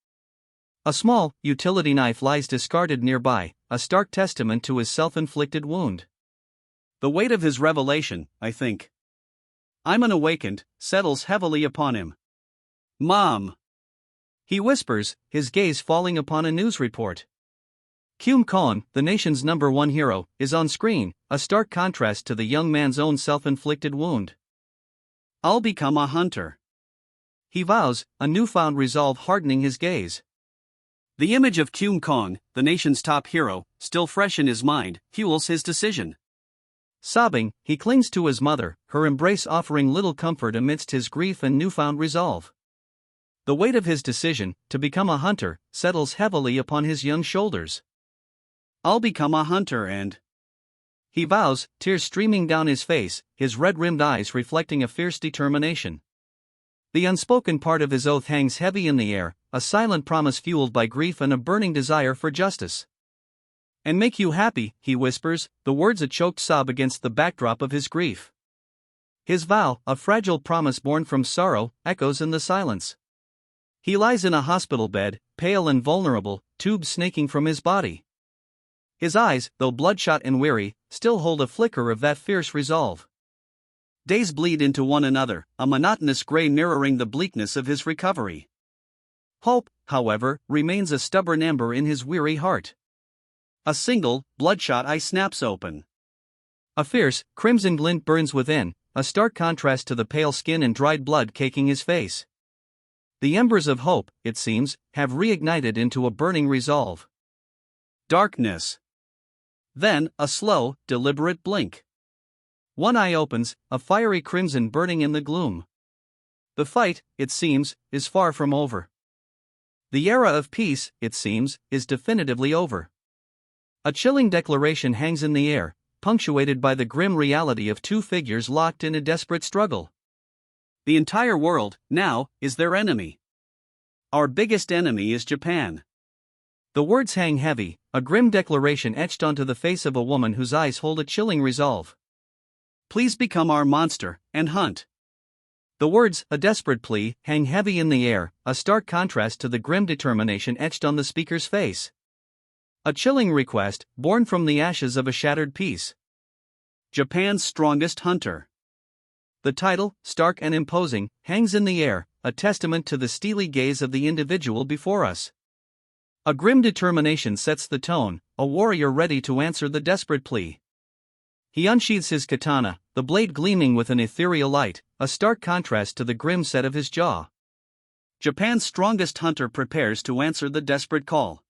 A small, utility knife lies discarded nearby, a stark testament to his self-inflicted wound. The weight of his revelation, "I think I'm unawakened," settles heavily upon him. "Mom," he whispers, his gaze falling upon a news report. Kyum Kon, the nation's #1 hero, is on screen, a stark contrast to the young man's own self-inflicted wound. "I'll become a hunter," he vows, a newfound resolve hardening his gaze. The image of Kyum Kon, the nation's top hero, still fresh in his mind, fuels his decision. Sobbing, he clings to his mother, her embrace offering little comfort amidst his grief and newfound resolve. The weight of his decision, to become a hunter, settles heavily upon his young shoulders. "I'll become a hunter and..." He vows, tears streaming down his face, his red-rimmed eyes reflecting a fierce determination. The unspoken part of his oath hangs heavy in the air, a silent promise fueled by grief and a burning desire for justice. "And make you happy," he whispers, the words a choked sob against the backdrop of his grief. His vow, a fragile promise born from sorrow, echoes in the silence. He lies in a hospital bed, pale and vulnerable, tubes snaking from his body. His eyes, though bloodshot and weary, still hold a flicker of that fierce resolve. Days bleed into one another, a monotonous gray mirroring the bleakness of his recovery. Hope, however, remains a stubborn ember in his weary heart. A single, bloodshot eye snaps open. A fierce, crimson glint burns within, a stark contrast to the pale skin and dried blood caking his face. The embers of hope, it seems, have reignited into a burning resolve. Darkness. Then, a slow, deliberate blink. One eye opens, a fiery crimson burning in the gloom. The fight, it seems, is far from over. The era of peace, it seems, is definitively over. A chilling declaration hangs in the air, punctuated by the grim reality of two figures locked in a desperate struggle. The entire world, now, is their enemy. Our biggest enemy is Japan. The words hang heavy, a grim declaration etched onto the face of a woman whose eyes hold a chilling resolve. "Please become our monster, and hunt." The words, a desperate plea, hang heavy in the air, a stark contrast to the grim determination etched on the speaker's face. A chilling request, born from the ashes of a shattered peace. Japan's strongest hunter. The title, stark and imposing, hangs in the air, a testament to the steely gaze of the individual before us. A grim determination sets the tone, a warrior ready to answer the desperate plea. He unsheathes his katana, the blade gleaming with an ethereal light, a stark contrast to the grim set of his jaw. Japan's strongest hunter prepares to answer the desperate call.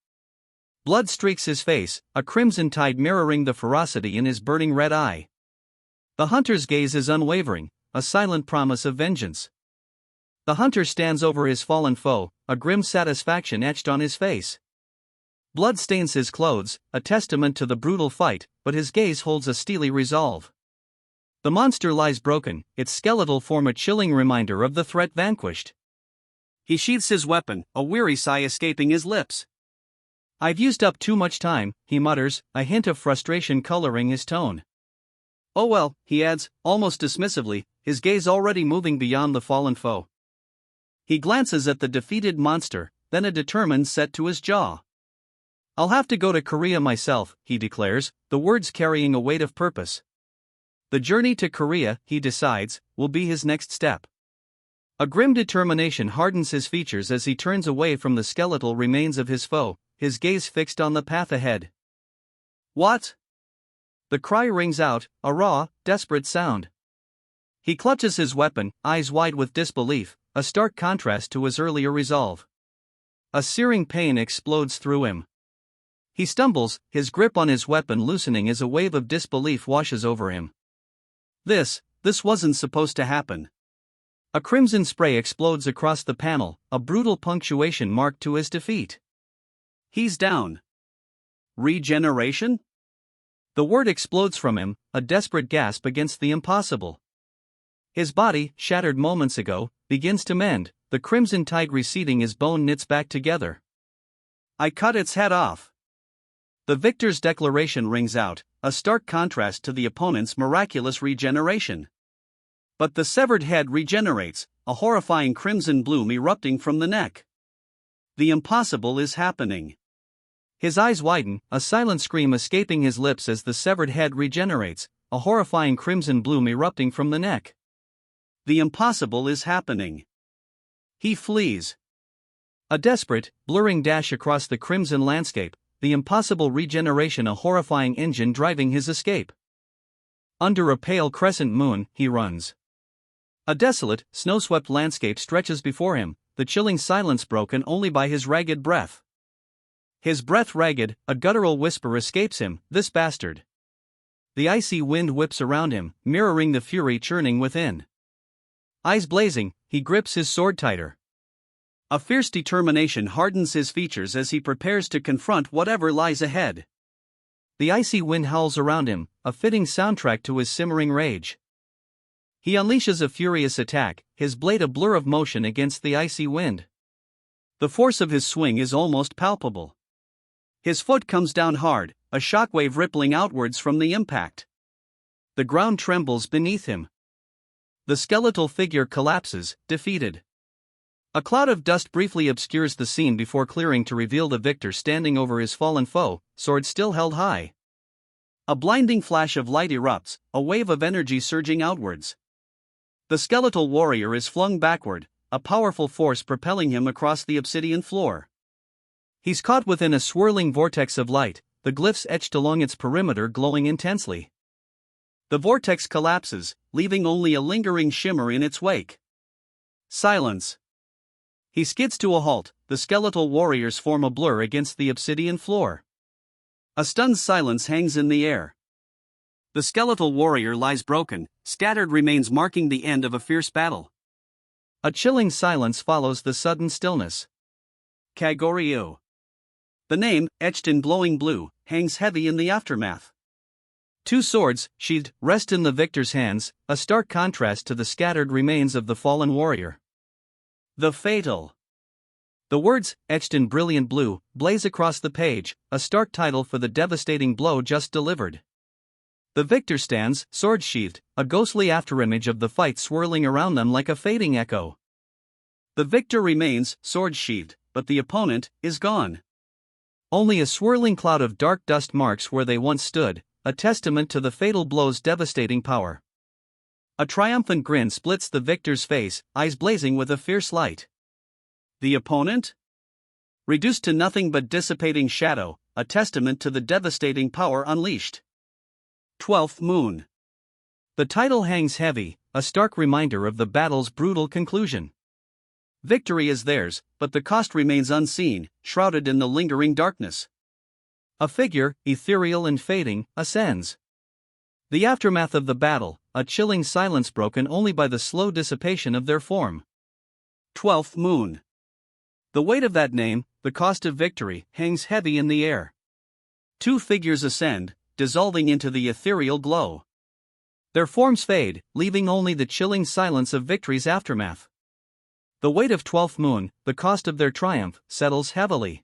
Blood streaks his face, a crimson tide mirroring the ferocity in his burning red eye. The hunter's gaze is unwavering, a silent promise of vengeance. The hunter stands over his fallen foe, a grim satisfaction etched on his face. Blood stains his clothes, a testament to the brutal fight, but his gaze holds a steely resolve. The monster lies broken, its skeletal form a chilling reminder of the threat vanquished. He sheaths his weapon, a weary sigh escaping his lips. "I've used up too much time," he mutters, a hint of frustration coloring his tone. "Oh well," he adds, almost dismissively, his gaze already moving beyond the fallen foe. He glances at the defeated monster, then a determined set to his jaw. "I'll have to go to Korea myself," he declares, the words carrying a weight of purpose. The journey to Korea, he decides, will be his next step. A grim determination hardens his features as he turns away from the skeletal remains of his foe, his gaze fixed on the path ahead. "What?" The cry rings out, a raw, desperate sound. He clutches his weapon, eyes wide with disbelief, a stark contrast to his earlier resolve. A searing pain explodes through him. He stumbles, his grip on his weapon loosening as a wave of disbelief washes over him. This wasn't supposed to happen. A crimson spray explodes across the panel, a brutal punctuation mark to his defeat. He's down. Regeneration? The word explodes from him, a desperate gasp against the impossible. His body, shattered moments ago, begins to mend, the crimson tide receding, his bone knits back together. "I cut its head off." The victor's declaration rings out, a stark contrast to the opponent's miraculous regeneration. But the severed head regenerates, a horrifying crimson bloom erupting from the neck. The impossible is happening. His eyes widen, a silent scream escaping his lips as the severed head regenerates, a horrifying crimson bloom erupting from the neck. The impossible is happening. He flees. A desperate, blurring dash across the crimson landscape, the impossible regeneration a horrifying engine driving his escape. Under a pale crescent moon, he runs. A desolate, snow-swept landscape stretches before him, the chilling silence broken only by his ragged breath. His breath ragged, a guttural whisper escapes him, "This bastard." The icy wind whips around him, mirroring the fury churning within. Eyes blazing, he grips his sword tighter. A fierce determination hardens his features as he prepares to confront whatever lies ahead. The icy wind howls around him, a fitting soundtrack to his simmering rage. He unleashes a furious attack, his blade a blur of motion against the icy wind. The force of his swing is almost palpable. His foot comes down hard, a shockwave rippling outwards from the impact. The ground trembles beneath him. The skeletal figure collapses, defeated. A cloud of dust briefly obscures the scene before clearing to reveal the victor standing over his fallen foe, sword still held high. A blinding flash of light erupts, a wave of energy surging outwards. The skeletal warrior is flung backward, a powerful force propelling him across the obsidian floor. He's caught within a swirling vortex of light, the glyphs etched along its perimeter glowing intensely. The vortex collapses, leaving only a lingering shimmer in its wake. Silence. He skids to a halt, the skeletal warriors form a blur against the obsidian floor. A stunned silence hangs in the air. The skeletal warrior lies broken, scattered remains marking the end of a fierce battle. A chilling silence follows the sudden stillness. Kagoryu. The name, etched in glowing blue, hangs heavy in the aftermath. Two swords, sheathed, rest in the victor's hands, a stark contrast to the scattered remains of the fallen warrior. The fatal. The words, etched in brilliant blue, blaze across the page, a stark title for the devastating blow just delivered. The victor stands, sword sheathed, a ghostly afterimage of the fight swirling around them like a fading echo. The victor remains, sword sheathed, but the opponent is gone. Only a swirling cloud of dark dust marks where they once stood, a testament to the fatal blow's devastating power. A triumphant grin splits the victor's face, eyes blazing with a fierce light. The opponent? Reduced to nothing but dissipating shadow, a testament to the devastating power unleashed. 12th Moon. The title hangs heavy, a stark reminder of the battle's brutal conclusion. Victory is theirs, but the cost remains unseen, shrouded in the lingering darkness. A figure, ethereal and fading, ascends. The aftermath of the battle, a chilling silence broken only by the slow dissipation of their form. 12th Moon. The weight of that name, the cost of victory, hangs heavy in the air. Two figures ascend, dissolving into the ethereal glow. Their forms fade, leaving only the chilling silence of victory's aftermath. The weight of 12th Moon, the cost of their triumph, settles heavily.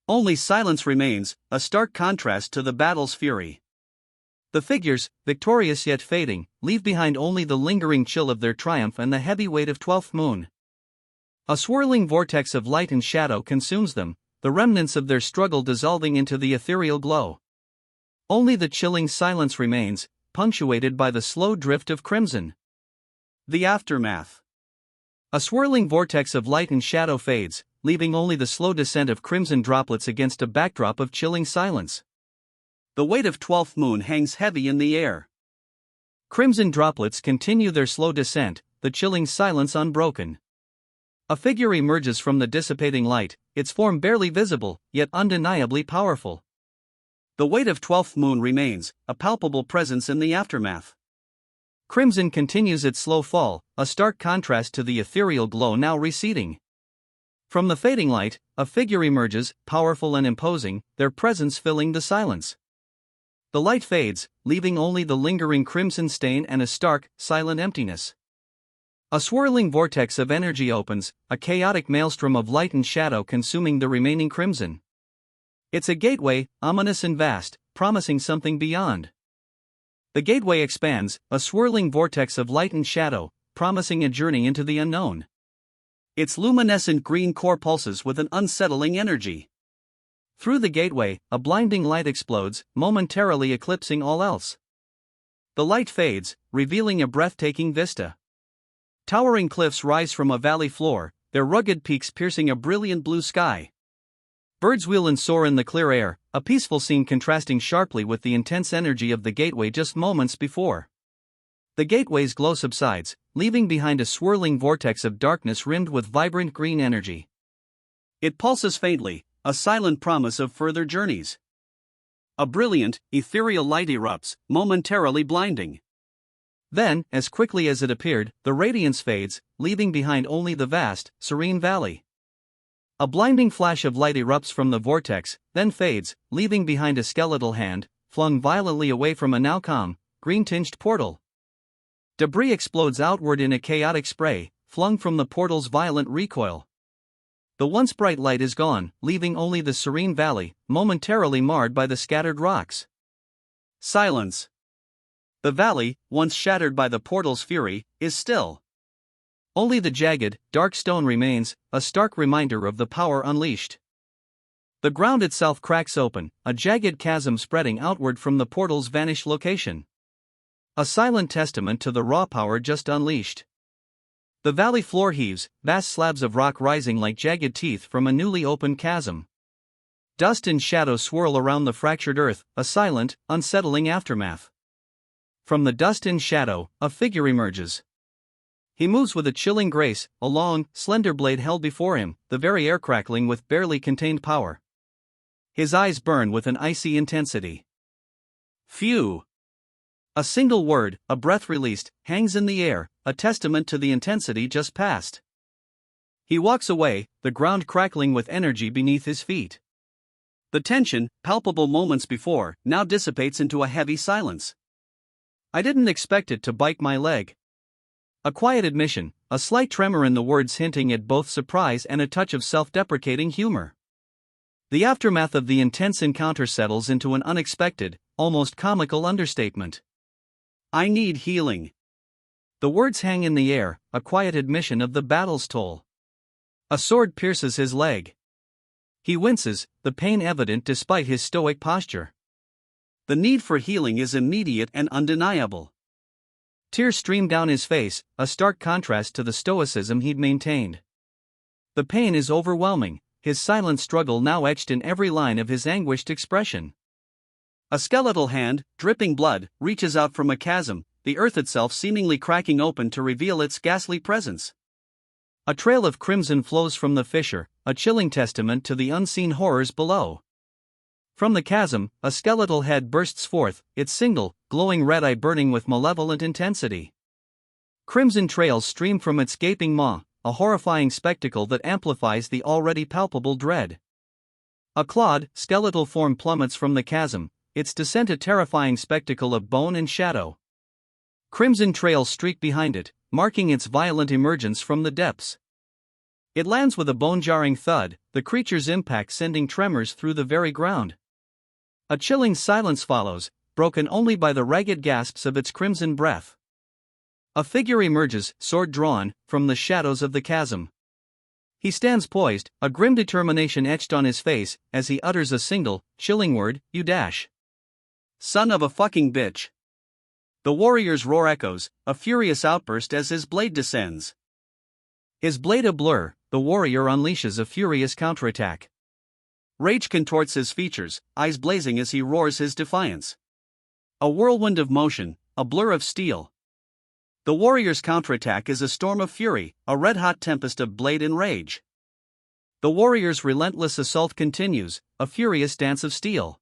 Only silence remains, a stark contrast to the battle's fury. The figures, victorious yet fading, leave behind only the lingering chill of their triumph and the heavy weight of 12th Moon. A swirling vortex of light and shadow consumes them, the remnants of their struggle dissolving into the ethereal glow. Only the chilling silence remains, punctuated by the slow drift of crimson. The aftermath. A swirling vortex of light and shadow fades, leaving only the slow descent of crimson droplets against a backdrop of chilling silence. The weight of 12th Moon hangs heavy in the air. Crimson droplets continue their slow descent, the chilling silence unbroken. A figure emerges from the dissipating light, its form barely visible, yet undeniably powerful. The weight of 12th Moon remains, a palpable presence in the aftermath. Crimson continues its slow fall, a stark contrast to the ethereal glow now receding. From the fading light, a figure emerges, powerful and imposing, their presence filling the silence. The light fades, leaving only the lingering crimson stain and a stark, silent emptiness. A swirling vortex of energy opens, a chaotic maelstrom of light and shadow consuming the remaining crimson. It's a gateway, ominous and vast, promising something beyond. The gateway expands, a swirling vortex of light and shadow, promising a journey into the unknown. Its luminescent green core pulses with an unsettling energy. Through the gateway, a blinding light explodes, momentarily eclipsing all else. The light fades, revealing a breathtaking vista. Towering cliffs rise from a valley floor, their rugged peaks piercing a brilliant blue sky. Birds wheel and soar in the clear air, a peaceful scene contrasting sharply with the intense energy of the gateway just moments before. The gateway's glow subsides, leaving behind a swirling vortex of darkness rimmed with vibrant green energy. It pulses faintly, a silent promise of further journeys. A brilliant, ethereal light erupts, momentarily blinding. Then, as quickly as it appeared, the radiance fades, leaving behind only the vast, serene valley. A blinding flash of light erupts from the vortex, then fades, leaving behind a skeletal hand, flung violently away from a now calm, green-tinged portal. Debris explodes outward in a chaotic spray, flung from the portal's violent recoil. The once bright light is gone, leaving only the serene valley, momentarily marred by the scattered rocks. Silence. The valley, once shattered by the portal's fury, is still. Only the jagged, dark stone remains, a stark reminder of the power unleashed. The ground itself cracks open, a jagged chasm spreading outward from the portal's vanished location. A silent testament to the raw power just unleashed. The valley floor heaves, vast slabs of rock rising like jagged teeth from a newly opened chasm. Dust and shadow swirl around the fractured earth, a silent, unsettling aftermath. From the dust and shadow, a figure emerges. He moves with a chilling grace, a long, slender blade held before him, the very air crackling with barely contained power. His eyes burn with an icy intensity. Phew! A single word, a breath released, hangs in the air, a testament to the intensity just passed. He walks away, the ground crackling with energy beneath his feet. The tension, palpable moments before, now dissipates into a heavy silence. I didn't expect it to bite my leg. A quiet admission, a slight tremor in the words hinting at both surprise and a touch of self-deprecating humor. The aftermath of the intense encounter settles into an unexpected, almost comical understatement. I need healing. The words hang in the air, a quiet admission of the battle's toll. A sword pierces his leg. He winces, the pain evident despite his stoic posture. The need for healing is immediate and undeniable. Tears stream down his face, a stark contrast to the stoicism he'd maintained. The pain is overwhelming, his silent struggle now etched in every line of his anguished expression. A skeletal hand, dripping blood, reaches out from a chasm, the earth itself seemingly cracking open to reveal its ghastly presence. A trail of crimson flows from the fissure, a chilling testament to the unseen horrors below. From the chasm, a skeletal head bursts forth, its single, glowing red eye burning with malevolent intensity. Crimson trails stream from its gaping maw, a horrifying spectacle that amplifies the already palpable dread. A clawed, skeletal form plummets from the chasm, its descent a terrifying spectacle of bone and shadow. Crimson trails streak behind it, marking its violent emergence from the depths. It lands with a bone-jarring thud, the creature's impact sending tremors through the very ground. A chilling silence follows, broken only by the ragged gasps of its crimson breath. A figure emerges, sword drawn, from the shadows of the chasm. He stands poised, a grim determination etched on his face, as he utters a single, chilling word, "You dash. Son of a fucking bitch." The warrior's roar echoes, a furious outburst as his blade descends. His blade a blur, the warrior unleashes a furious counterattack. Rage contorts his features, eyes blazing as he roars his defiance. A whirlwind of motion, a blur of steel. The warrior's counterattack is a storm of fury, a red-hot tempest of blade and rage. The warrior's relentless assault continues, a furious dance of steel.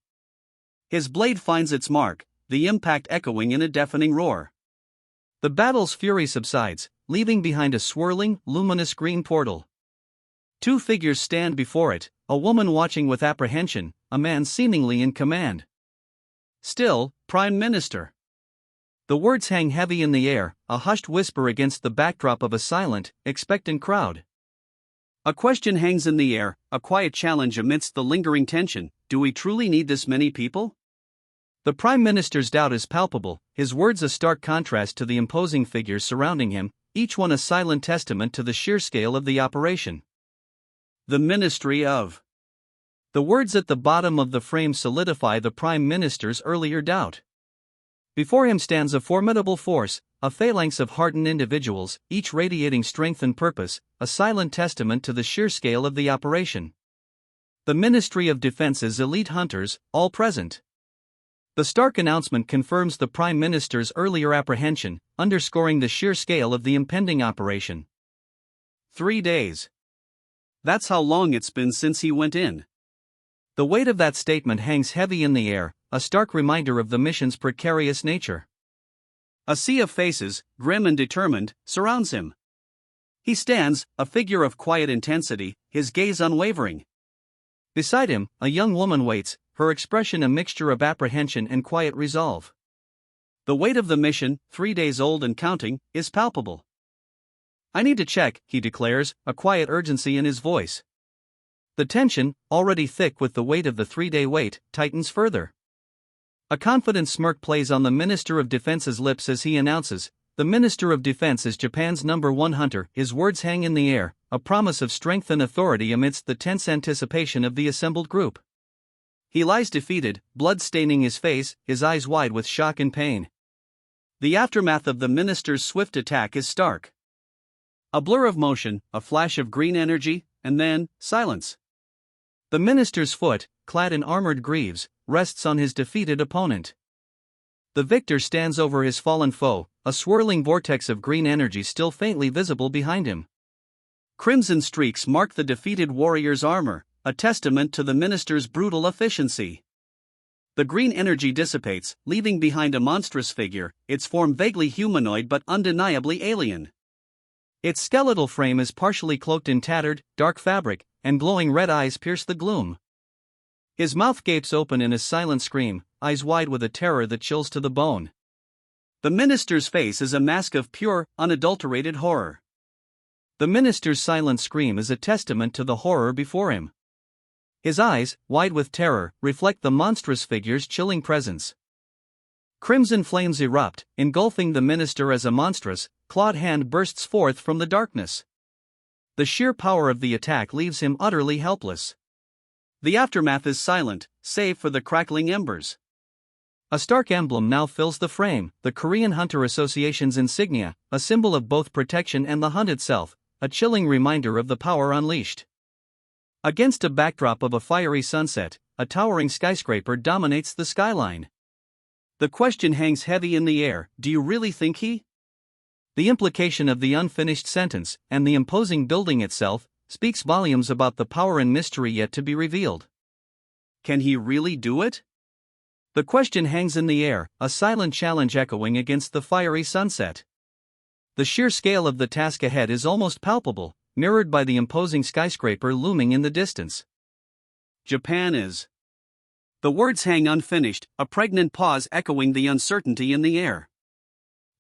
His blade finds its mark, the impact echoing in a deafening roar. The battle's fury subsides, leaving behind a swirling, luminous green portal. Two figures stand before it, a woman watching with apprehension, a man seemingly in command. Still, Prime Minister. The words hang heavy in the air, a hushed whisper against the backdrop of a silent, expectant crowd. A question hangs in the air, a quiet challenge amidst the lingering tension. Do we truly need this many people? The Prime Minister's doubt is palpable, his words a stark contrast to the imposing figures surrounding him, each one a silent testament to the sheer scale of the operation. The Ministry of. The words at the bottom of the frame solidify the Prime Minister's earlier doubt. Before him stands a formidable force, a phalanx of hardened individuals, each radiating strength and purpose, a silent testament to the sheer scale of the operation. The Ministry of Defense's elite hunters, all present. The stark announcement confirms the Prime Minister's earlier apprehension, underscoring the sheer scale of the impending operation. 3 days. That's how long it's been since he went in. The weight of that statement hangs heavy in the air, a stark reminder of the mission's precarious nature. A sea of faces, grim and determined, surrounds him. He stands, a figure of quiet intensity, his gaze unwavering. Beside him, a young woman waits, her expression a mixture of apprehension and quiet resolve. The weight of the mission, 3 days old and counting, is palpable. "I need to check," he declares, a quiet urgency in his voice. The tension, already thick with the weight of the 3-day wait, tightens further. A confident smirk plays on the Minister of Defense's lips as he announces, "The Minister of Defense is Japan's #1 hunter." His words hang in the air, a promise of strength and authority amidst the tense anticipation of the assembled group. He lies defeated, blood staining his face, his eyes wide with shock and pain. The aftermath of the minister's swift attack is stark. A blur of motion, a flash of green energy, and then, silence. The minister's foot, clad in armored greaves, rests on his defeated opponent. The victor stands over his fallen foe, a swirling vortex of green energy still faintly visible behind him. Crimson streaks mark the defeated warrior's armor, a testament to the minister's brutal efficiency. The green energy dissipates, leaving behind a monstrous figure, its form vaguely humanoid but undeniably alien. Its skeletal frame is partially cloaked in tattered, dark fabric, and glowing red eyes pierce the gloom. His mouth gapes open in a silent scream, eyes wide with a terror that chills to the bone. The minister's face is a mask of pure, unadulterated horror. The minister's silent scream is a testament to the horror before him. His eyes, wide with terror, reflect the monstrous figure's chilling presence. Crimson flames erupt, engulfing the minister as a monstrous, clawed hand bursts forth from the darkness. The sheer power of the attack leaves him utterly helpless. The aftermath is silent, save for the crackling embers. A stark emblem now fills the frame, the Korean Hunter Association's insignia, a symbol of both protection and the hunt itself, a chilling reminder of the power unleashed. Against a backdrop of a fiery sunset, a towering skyscraper dominates the skyline. The question hangs heavy in the air, do you really think he? The implication of the unfinished sentence, and the imposing building itself, speaks volumes about the power and mystery yet to be revealed. Can he really do it? The question hangs in the air, a silent challenge echoing against the fiery sunset. The sheer scale of the task ahead is almost palpable, mirrored by the imposing skyscraper looming in the distance. Japan is. The words hang unfinished, a pregnant pause echoing the uncertainty in the air.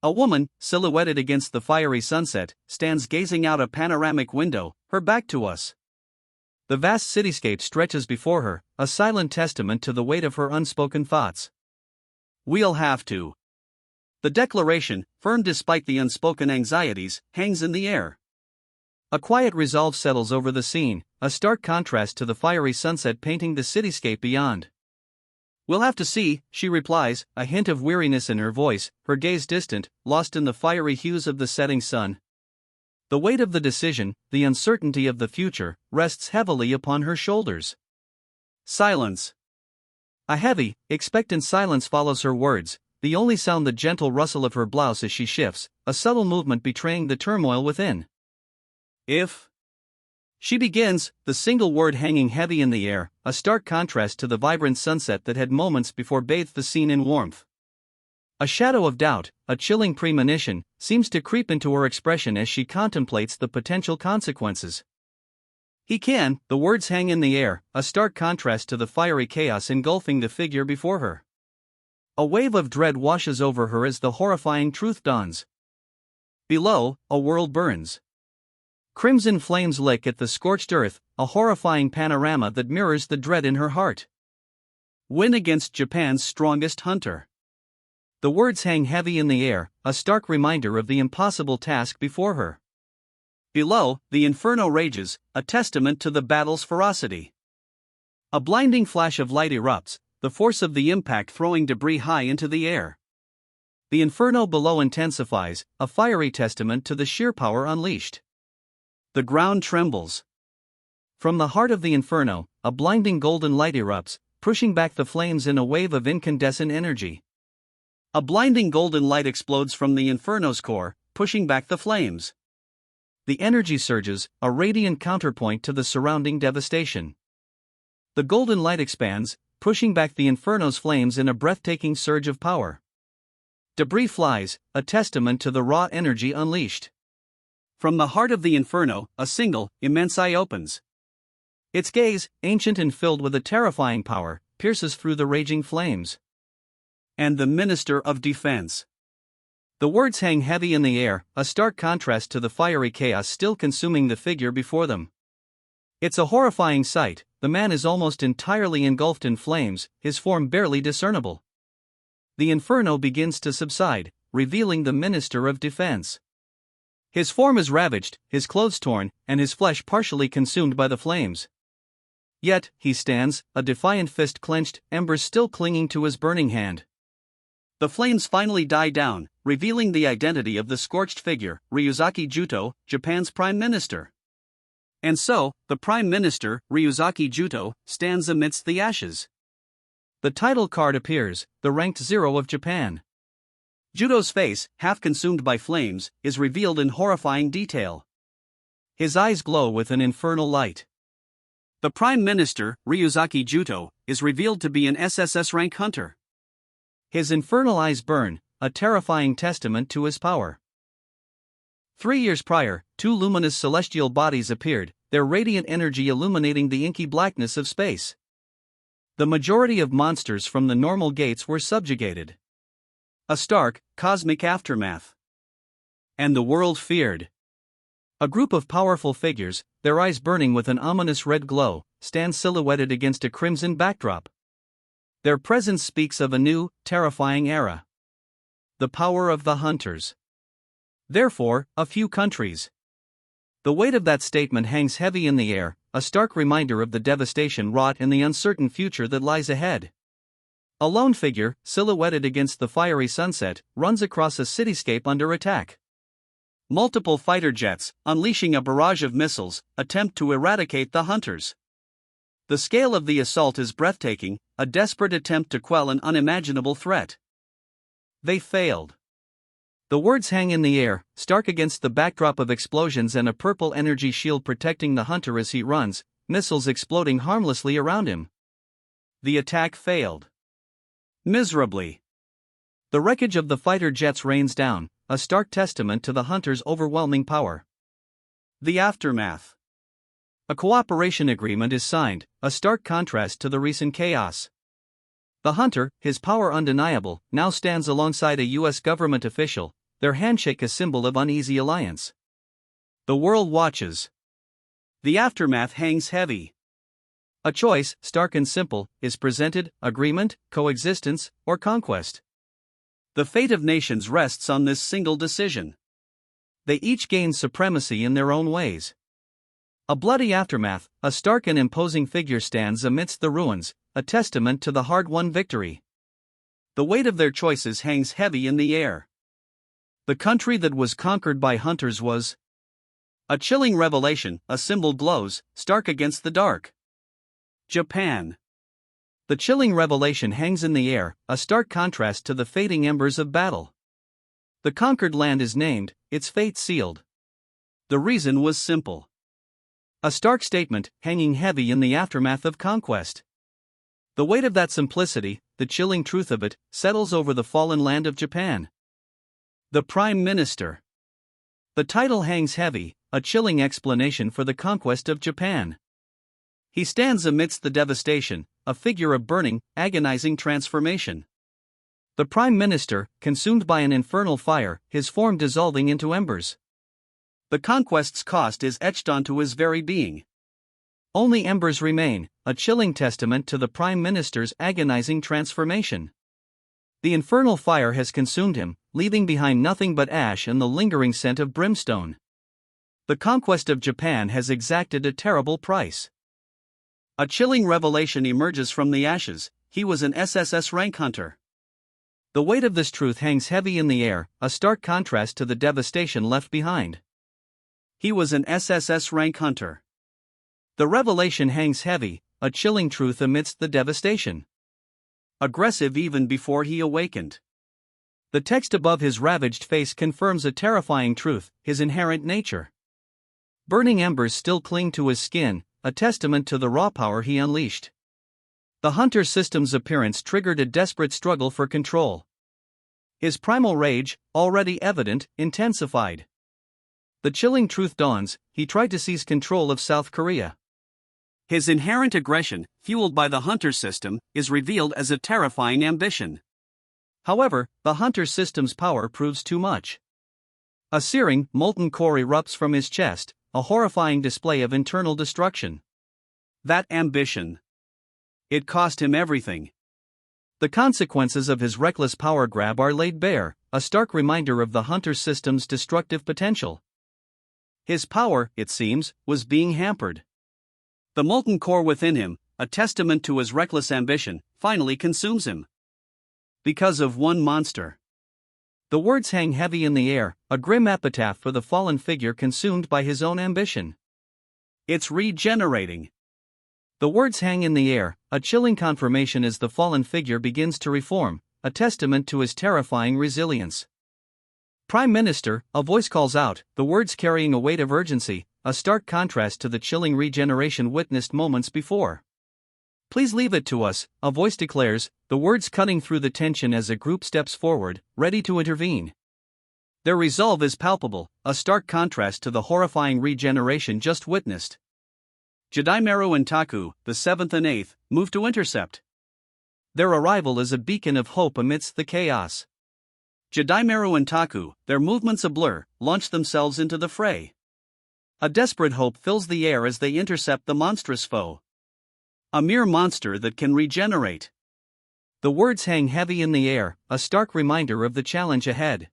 A woman, silhouetted against the fiery sunset, stands gazing out a panoramic window, her back to us. The vast cityscape stretches before her, a silent testament to the weight of her unspoken thoughts. We'll have to. The declaration, firm despite the unspoken anxieties, hangs in the air. A quiet resolve settles over the scene, a stark contrast to the fiery sunset painting the cityscape beyond. We'll have to see, she replies, a hint of weariness in her voice, her gaze distant, lost in the fiery hues of the setting sun. The weight of the decision, the uncertainty of the future, rests heavily upon her shoulders. Silence. A heavy, expectant silence follows her words, the only sound the gentle rustle of her blouse as she shifts, a subtle movement betraying the turmoil within. If. She begins, the single word hanging heavy in the air, a stark contrast to the vibrant sunset that had moments before bathed the scene in warmth. A shadow of doubt, a chilling premonition, seems to creep into her expression as she contemplates the potential consequences. He can, the words hang in the air, a stark contrast to the fiery chaos engulfing the figure before her. A wave of dread washes over her as the horrifying truth dawns. Below, a world burns. Crimson flames lick at the scorched earth, a horrifying panorama that mirrors the dread in her heart. Win against Japan's strongest hunter. The words hang heavy in the air, a stark reminder of the impossible task before her. Below, the inferno rages, a testament to the battle's ferocity. A blinding flash of light erupts, the force of the impact throwing debris high into the air. The inferno below intensifies, a fiery testament to the sheer power unleashed. The ground trembles. From the heart of the inferno, a blinding golden light erupts, pushing back the flames in a wave of incandescent energy. A blinding golden light explodes from the inferno's core, pushing back the flames. The energy surges, a radiant counterpoint to the surrounding devastation. The golden light expands, pushing back the inferno's flames in a breathtaking surge of power. Debris flies, a testament to the raw energy unleashed. From the heart of the inferno, a single, immense eye opens. Its gaze, ancient and filled with a terrifying power, pierces through the raging flames. And the Minister of Defense. The words hang heavy in the air, a stark contrast to the fiery chaos still consuming the figure before them. It's a horrifying sight. The man is almost entirely engulfed in flames, his form barely discernible. The inferno begins to subside, revealing the Minister of Defense. His form is ravaged, his clothes torn, and his flesh partially consumed by the flames. Yet, he stands, a defiant fist clenched, embers still clinging to his burning hand. The flames finally die down, revealing the identity of the scorched figure, Ryuzaki Juto, Japan's Prime Minister. And so, the Prime Minister, Ryuzaki Juto, stands amidst the ashes. The title card appears, the ranked 0 of Japan. Juto's face, half consumed by flames, is revealed in horrifying detail. His eyes glow with an infernal light. The Prime Minister, Ryuzaki Juto, is revealed to be an SSS rank hunter. His infernal eyes burn, a terrifying testament to his power. 3 years prior, 2 luminous celestial bodies appeared, their radiant energy illuminating the inky blackness of space. The majority of monsters from the normal gates were subjugated. A stark, cosmic aftermath. And the world feared. A group of powerful figures, their eyes burning with an ominous red glow, stand silhouetted against a crimson backdrop. Their presence speaks of a new, terrifying era. The power of the hunters. Therefore, a few countries. The weight of that statement hangs heavy in the air, a stark reminder of the devastation wrought in the uncertain future that lies ahead. A lone figure, silhouetted against the fiery sunset, runs across a cityscape under attack. Multiple fighter jets, unleashing a barrage of missiles, attempt to eradicate the hunters. The scale of the assault is breathtaking, a desperate attempt to quell an unimaginable threat. They failed. The words hang in the air, stark against the backdrop of explosions and a purple energy shield protecting the hunter as he runs, missiles exploding harmlessly around him. The attack failed. Miserably. The wreckage of the fighter jets rains down, a stark testament to the hunter's overwhelming power. The aftermath. A cooperation agreement is signed, a stark contrast to the recent chaos. The hunter, his power undeniable, now stands alongside a U.S. government official, their handshake a symbol of uneasy alliance. The world watches. The aftermath hangs heavy. A choice, stark and simple, is presented: agreement, coexistence, or conquest. The fate of nations rests on this single decision. They each gain supremacy in their own ways. A bloody aftermath, a stark and imposing figure stands amidst the ruins, a testament to the hard-won victory. The weight of their choices hangs heavy in the air. The country that was conquered by hunters was a chilling revelation, a symbol glows, stark against the dark. Japan. The chilling revelation hangs in the air, a stark contrast to the fading embers of battle. The conquered land is named, its fate sealed. The reason was simple. A stark statement, hanging heavy in the aftermath of conquest. The weight of that simplicity, the chilling truth of it, settles over the fallen land of Japan. The Prime Minister. The title hangs heavy, a chilling explanation for the conquest of Japan. He stands amidst the devastation, a figure of burning, agonizing transformation. The Prime Minister, consumed by an infernal fire, his form dissolving into embers. The conquest's cost is etched onto his very being. Only embers remain, a chilling testament to the Prime Minister's agonizing transformation. The infernal fire has consumed him, leaving behind nothing but ash and the lingering scent of brimstone. The conquest of Japan has exacted a terrible price. A chilling revelation emerges from the ashes: he was an SSS rank hunter. The weight of this truth hangs heavy in the air, a stark contrast to the devastation left behind. He was an SSS rank hunter. The revelation hangs heavy, a chilling truth amidst the devastation. Aggressive even before he awakened. The text above his ravaged face confirms a terrifying truth: his inherent nature. Burning embers still cling to his skin, a testament to the raw power he unleashed. The hunter system's appearance triggered a desperate struggle for control. His primal rage, already evident, intensified. The chilling truth dawns: he tried to seize control of South Korea. His inherent aggression, fueled by the hunter system, is revealed as a terrifying ambition. However, the hunter system's power proves too much. A searing, molten core erupts from his chest, a horrifying display of internal destruction. That ambition. It cost him everything. The consequences of his reckless power grab are laid bare, a stark reminder of the hunter system's destructive potential. His power, it seems, was being hampered. The molten core within him, a testament to his reckless ambition, finally consumes him. Because of one monster. The words hang heavy in the air, a grim epitaph for the fallen figure consumed by his own ambition. It's regenerating. The words hang in the air, a chilling confirmation as the fallen figure begins to reform, a testament to his terrifying resilience. Prime Minister, a voice calls out, the words carrying a weight of urgency, a stark contrast to the chilling regeneration witnessed moments before. Please leave it to us, a voice declares, the words cutting through the tension as a group steps forward, ready to intervene. Their resolve is palpable, a stark contrast to the horrifying regeneration just witnessed. Jidaimaru and Taku, the 7th and 8th, move to intercept. Their arrival is a beacon of hope amidst the chaos. Jidaimaru and Taku, their movements a blur, launch themselves into the fray. A desperate hope fills the air as they intercept the monstrous foe. A mere monster that can regenerate. The words hang heavy in the air, a stark reminder of the challenge ahead.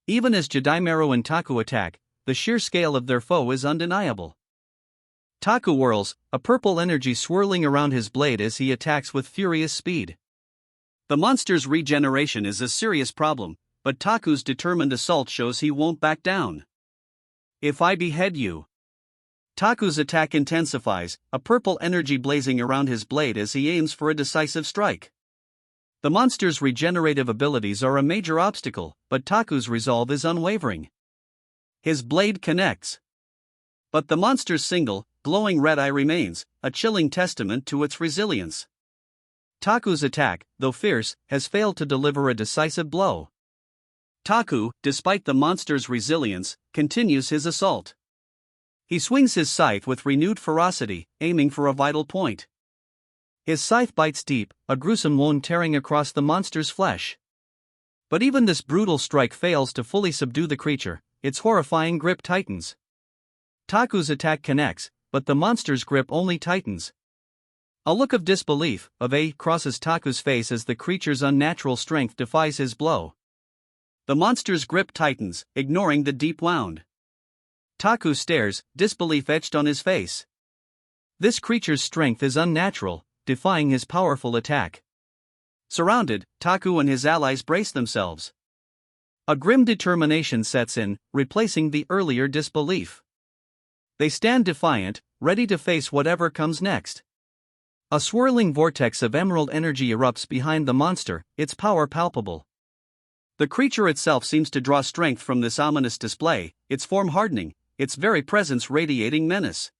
Even as Jidaimaru and Taku attack, the sheer scale of their foe is undeniable. Taku whirls, a purple energy swirling around his blade as he attacks with furious speed. The monster's regeneration is a serious problem, but Taku's determined assault shows he won't back down. If I behead you. Taku's attack intensifies, a purple energy blazing around his blade as he aims for a decisive strike. The monster's regenerative abilities are a major obstacle, but Taku's resolve is unwavering. His blade connects. But the monster's single, glowing red eye remains, a chilling testament to its resilience. Taku's attack, though fierce, has failed to deliver a decisive blow. Taku, despite the monster's resilience, continues his assault. He swings his scythe with renewed ferocity, aiming for a vital point. His scythe bites deep, a gruesome wound tearing across the monster's flesh. But even this brutal strike fails to fully subdue the creature, its horrifying grip tightens. Taku's attack connects, but the monster's grip only tightens. A look of disbelief, crosses Taku's face as the creature's unnatural strength defies his blow. The monster's grip tightens, ignoring the deep wound. Taku stares, disbelief etched on his face. This creature's strength is unnatural, defying his powerful attack. Surrounded, Taku and his allies brace themselves. A grim determination sets in, replacing the earlier disbelief. They stand defiant, ready to face whatever comes next. A swirling vortex of emerald energy erupts behind the monster, its power palpable. The creature itself seems to draw strength from this ominous display, its form hardening, its very presence radiating menace.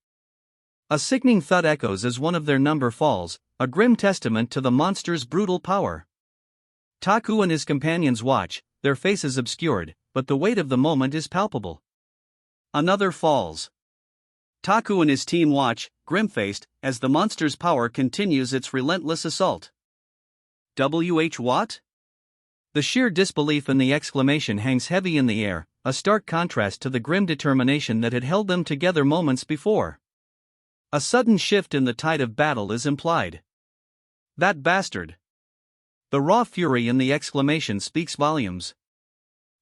A sickening thud echoes as one of their number falls, a grim testament to the monster's brutal power. Taku and his companions watch, their faces obscured, but the weight of the moment is palpable. Another falls. Taku and his team watch, grim-faced, as the monster's power continues its relentless assault. What? The sheer disbelief in the exclamation hangs heavy in the air, a stark contrast to the grim determination that had held them together moments before. A sudden shift in the tide of battle is implied. That bastard! The raw fury in the exclamation speaks volumes.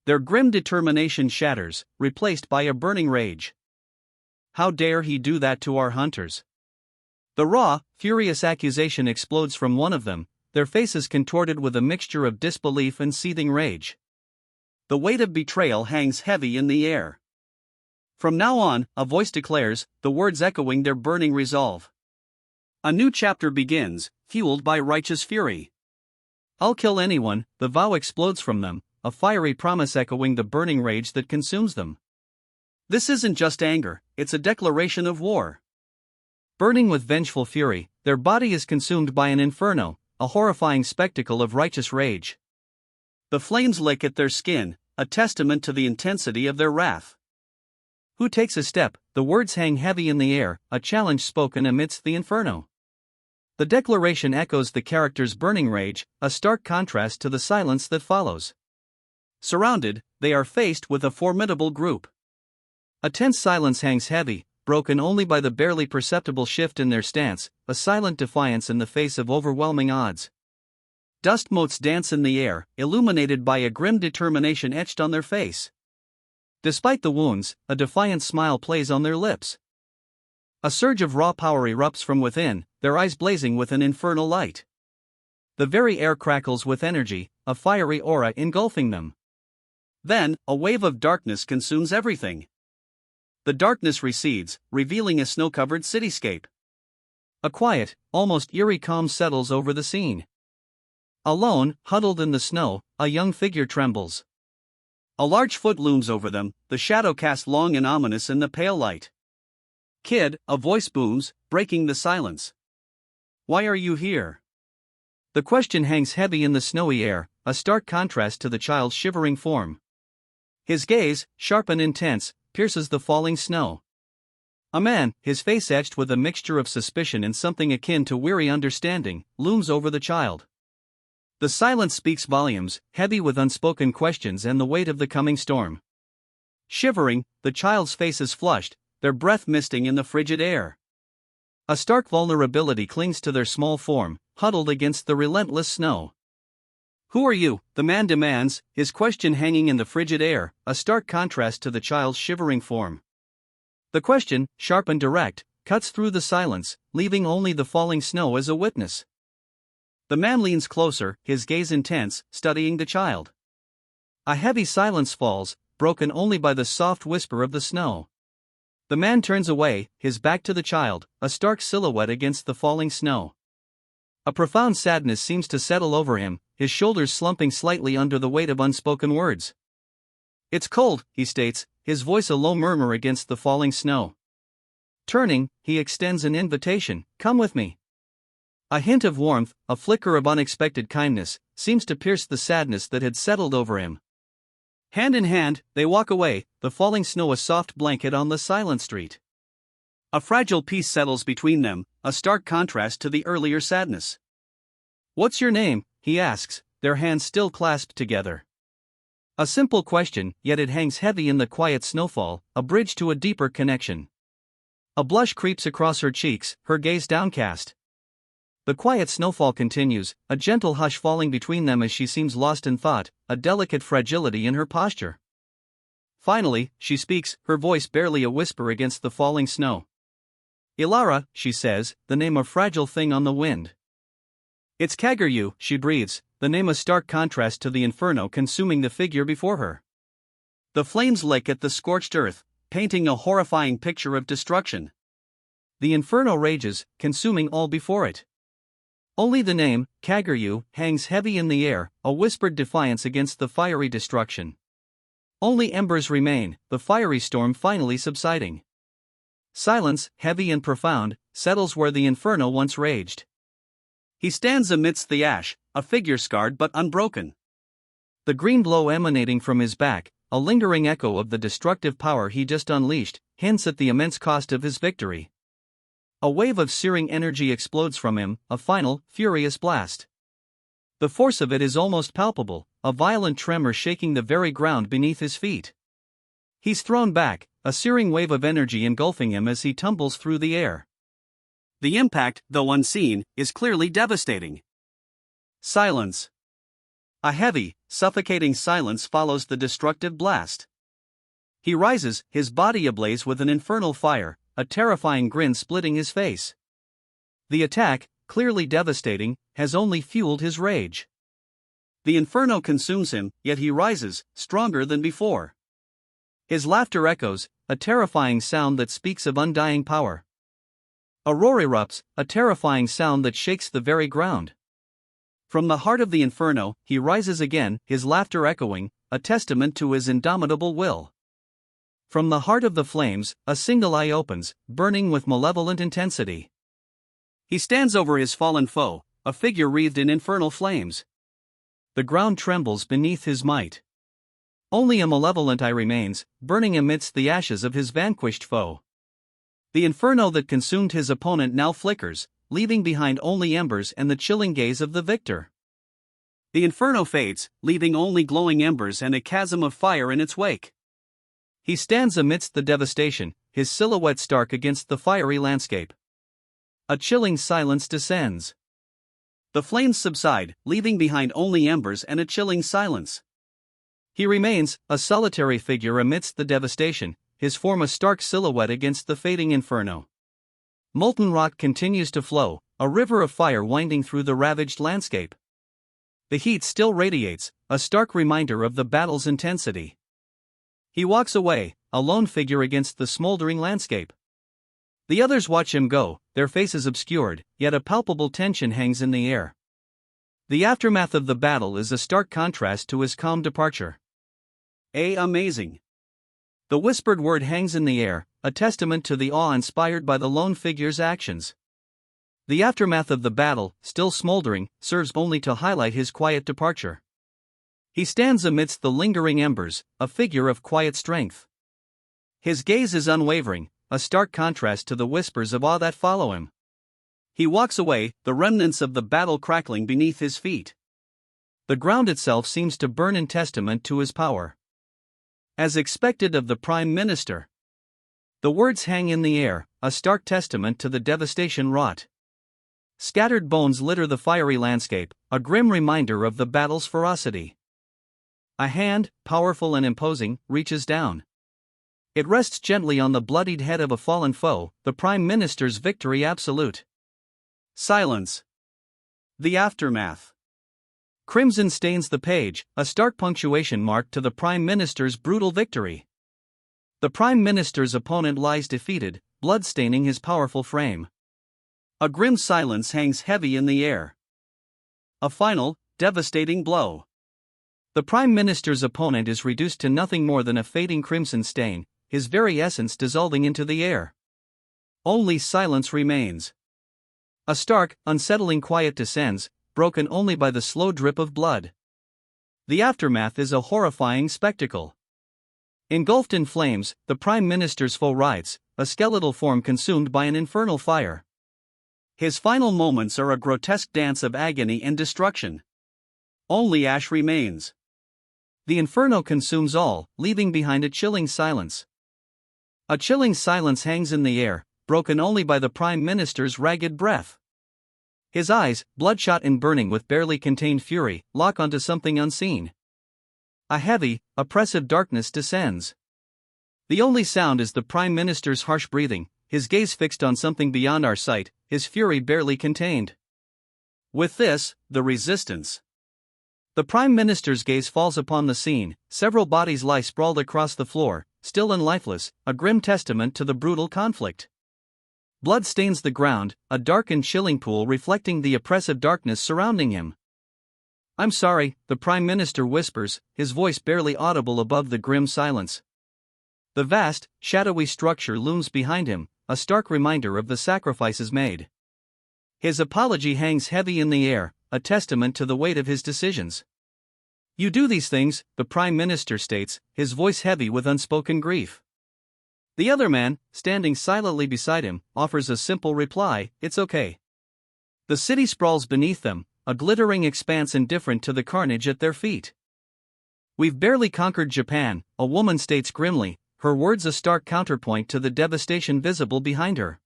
Their grim determination shatters, replaced by a burning rage. How dare he do that to our hunters? The raw, furious accusation explodes from one of them, their faces contorted with a mixture of disbelief and seething rage. The weight of betrayal hangs heavy in the air. From now on, a voice declares, the words echoing their burning resolve. A new chapter begins, fueled by righteous fury. I'll kill anyone, the vow explodes from them, a fiery promise echoing the burning rage that consumes them. This isn't just anger, it's a declaration of war. Burning with vengeful fury, their body is consumed by an inferno, a horrifying spectacle of righteous rage. The flames lick at their skin, a testament to the intensity of their wrath. Who takes a step? The words hang heavy in the air, a challenge spoken amidst the inferno. The declaration echoes the character's burning rage, a stark contrast to the silence that follows. Surrounded, they are faced with a formidable group. A tense silence hangs heavy, broken only by the barely perceptible shift in their stance, a silent defiance in the face of overwhelming odds. Dust motes dance in the air, illuminated by a grim determination etched on their face. Despite the wounds, a defiant smile plays on their lips. A surge of raw power erupts from within, their eyes blazing with an infernal light. The very air crackles with energy, a fiery aura engulfing them. Then, a wave of darkness consumes everything. The darkness recedes, revealing a snow-covered cityscape. A quiet, almost eerie calm settles over the scene. Alone, huddled in the snow, a young figure trembles. A large foot looms over them, the shadow cast long and ominous in the pale light. "Kid," a voice booms, breaking the silence. "Why are you here?" The question hangs heavy in the snowy air, a stark contrast to the child's shivering form. His gaze, sharp and intense, pierces the falling snow. A man, his face etched with a mixture of suspicion and something akin to weary understanding, looms over the child. The silence speaks volumes, heavy with unspoken questions and the weight of the coming storm. Shivering, the child's face is flushed, their breath misting in the frigid air. A stark vulnerability clings to their small form, huddled against the relentless snow. "Who are you?" the man demands, his question hanging in the frigid air, a stark contrast to the child's shivering form. The question, sharp and direct, cuts through the silence, leaving only the falling snow as a witness. The man leans closer, his gaze intense, studying the child. A heavy silence falls, broken only by the soft whisper of the snow. The man turns away, his back to the child, a stark silhouette against the falling snow. A profound sadness seems to settle over him, his shoulders slumping slightly under the weight of unspoken words. "It's cold," he states, his voice a low murmur against the falling snow. Turning, he extends an invitation, "Come with me." A hint of warmth, a flicker of unexpected kindness, seems to pierce the sadness that had settled over him. Hand in hand, they walk away, the falling snow a soft blanket on the silent street. A fragile peace settles between them, a stark contrast to the earlier sadness. "What's your name?" he asks, their hands still clasped together. A simple question, yet it hangs heavy in the quiet snowfall, a bridge to a deeper connection. A blush creeps across her cheeks, her gaze downcast. The quiet snowfall continues, a gentle hush falling between them as she seems lost in thought, a delicate fragility in her posture. Finally, she speaks, her voice barely a whisper against the falling snow. "Ilara," she says, the name a fragile thing on the wind. "It's Kaguryu," she breathes, the name a stark contrast to the inferno consuming the figure before her. The flames lick at the scorched earth, painting a horrifying picture of destruction. The inferno rages, consuming all before it. Only the name, Kaguryu, hangs heavy in the air, a whispered defiance against the fiery destruction. Only embers remain, the fiery storm finally subsiding. Silence, heavy and profound, settles where the inferno once raged. He stands amidst the ash, a figure scarred but unbroken. The green glow emanating from his back, a lingering echo of the destructive power he just unleashed, hints at the immense cost of his victory. A wave of searing energy explodes from him, a final, furious blast. The force of it is almost palpable, a violent tremor shaking the very ground beneath his feet. He's thrown back, a searing wave of energy engulfing him as he tumbles through the air. The impact, though unseen, is clearly devastating. Silence. A heavy, suffocating silence follows the destructive blast. He rises, his body ablaze with an infernal fire, a terrifying grin splitting his face. The attack, clearly devastating, has only fueled his rage. The inferno consumes him, yet he rises, stronger than before. His laughter echoes, a terrifying sound that speaks of undying power. A roar erupts, a terrifying sound that shakes the very ground. From the heart of the inferno, he rises again, his laughter echoing, a testament to his indomitable will. From the heart of the flames, a single eye opens, burning with malevolent intensity. He stands over his fallen foe, a figure wreathed in infernal flames. The ground trembles beneath his might. Only a malevolent eye remains, burning amidst the ashes of his vanquished foe. The inferno that consumed his opponent now flickers, leaving behind only embers and the chilling gaze of the victor. The inferno fades, leaving only glowing embers and a chasm of fire in its wake. He stands amidst the devastation, his silhouette stark against the fiery landscape. A chilling silence descends. The flames subside, leaving behind only embers and a chilling silence. He remains, a solitary figure amidst the devastation, his form a stark silhouette against the fading inferno. Molten rock continues to flow, a river of fire winding through the ravaged landscape. The heat still radiates, a stark reminder of the battle's intensity. He walks away, a lone figure against the smoldering landscape. The others watch him go, their faces obscured, yet a palpable tension hangs in the air. The aftermath of the battle is a stark contrast to his calm departure. Amazing. The whispered word hangs in the air, a testament to the awe inspired by the lone figure's actions. The aftermath of the battle, still smoldering, serves only to highlight his quiet departure. He stands amidst the lingering embers, a figure of quiet strength. His gaze is unwavering, a stark contrast to the whispers of awe that follow him. He walks away, the remnants of the battle crackling beneath his feet. The ground itself seems to burn in testament to his power. As expected of the Prime Minister. The words hang in the air, a stark testament to the devastation wrought. Scattered bones litter the fiery landscape, a grim reminder of the battle's ferocity. A hand, powerful and imposing, reaches down. It rests gently on the bloodied head of a fallen foe, the Prime Minister's victory absolute. Silence. The aftermath. Crimson stains the page, a stark punctuation mark to the Prime Minister's brutal victory. The Prime Minister's opponent lies defeated, blood staining his powerful frame. A grim silence hangs heavy in the air. A final, devastating blow. The Prime Minister's opponent is reduced to nothing more than a fading crimson stain, his very essence dissolving into the air. Only silence remains. A stark, unsettling quiet descends, broken only by the slow drip of blood. The aftermath is a horrifying spectacle. Engulfed in flames, the Prime Minister's foe writhes, a skeletal form consumed by an infernal fire. His final moments are a grotesque dance of agony and destruction. Only ash remains. The inferno consumes all, leaving behind a chilling silence. A chilling silence hangs in the air, broken only by the Prime Minister's ragged breath. His eyes, bloodshot and burning with barely contained fury, lock onto something unseen. A heavy, oppressive darkness descends. The only sound is the Prime Minister's harsh breathing, his gaze fixed on something beyond our sight, his fury barely contained. With this, the resistance. The Prime Minister's gaze falls upon the scene, several bodies lie sprawled across the floor, still and lifeless, a grim testament to the brutal conflict. Blood stains the ground, a dark and chilling pool reflecting the oppressive darkness surrounding him. "I'm sorry," the Prime Minister whispers, his voice barely audible above the grim silence. The vast, shadowy structure looms behind him, a stark reminder of the sacrifices made. His apology hangs heavy in the air, a testament to the weight of his decisions. "You do these things," the Prime Minister states, his voice heavy with unspoken grief. The other man, standing silently beside him, offers a simple reply, "It's okay." The city sprawls beneath them, a glittering expanse indifferent to the carnage at their feet. "We've barely conquered Japan," a woman states grimly, her words a stark counterpoint to the devastation visible behind her.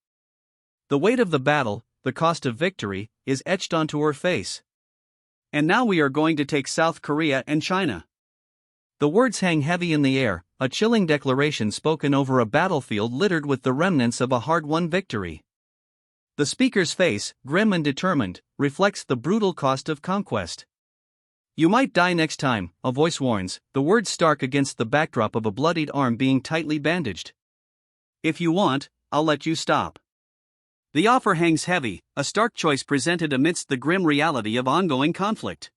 The weight of the battle, the cost of victory, is etched onto her face. "And now we are going to take South Korea and China." The words hang heavy in the air, a chilling declaration spoken over a battlefield littered with the remnants of a hard-won victory. The speaker's face, grim and determined, reflects the brutal cost of conquest. "You might die next time," a voice warns, the words stark against the backdrop of a bloodied arm being tightly bandaged. "If you want, I'll let you stop." The offer hangs heavy, a stark choice presented amidst the grim reality of ongoing conflict.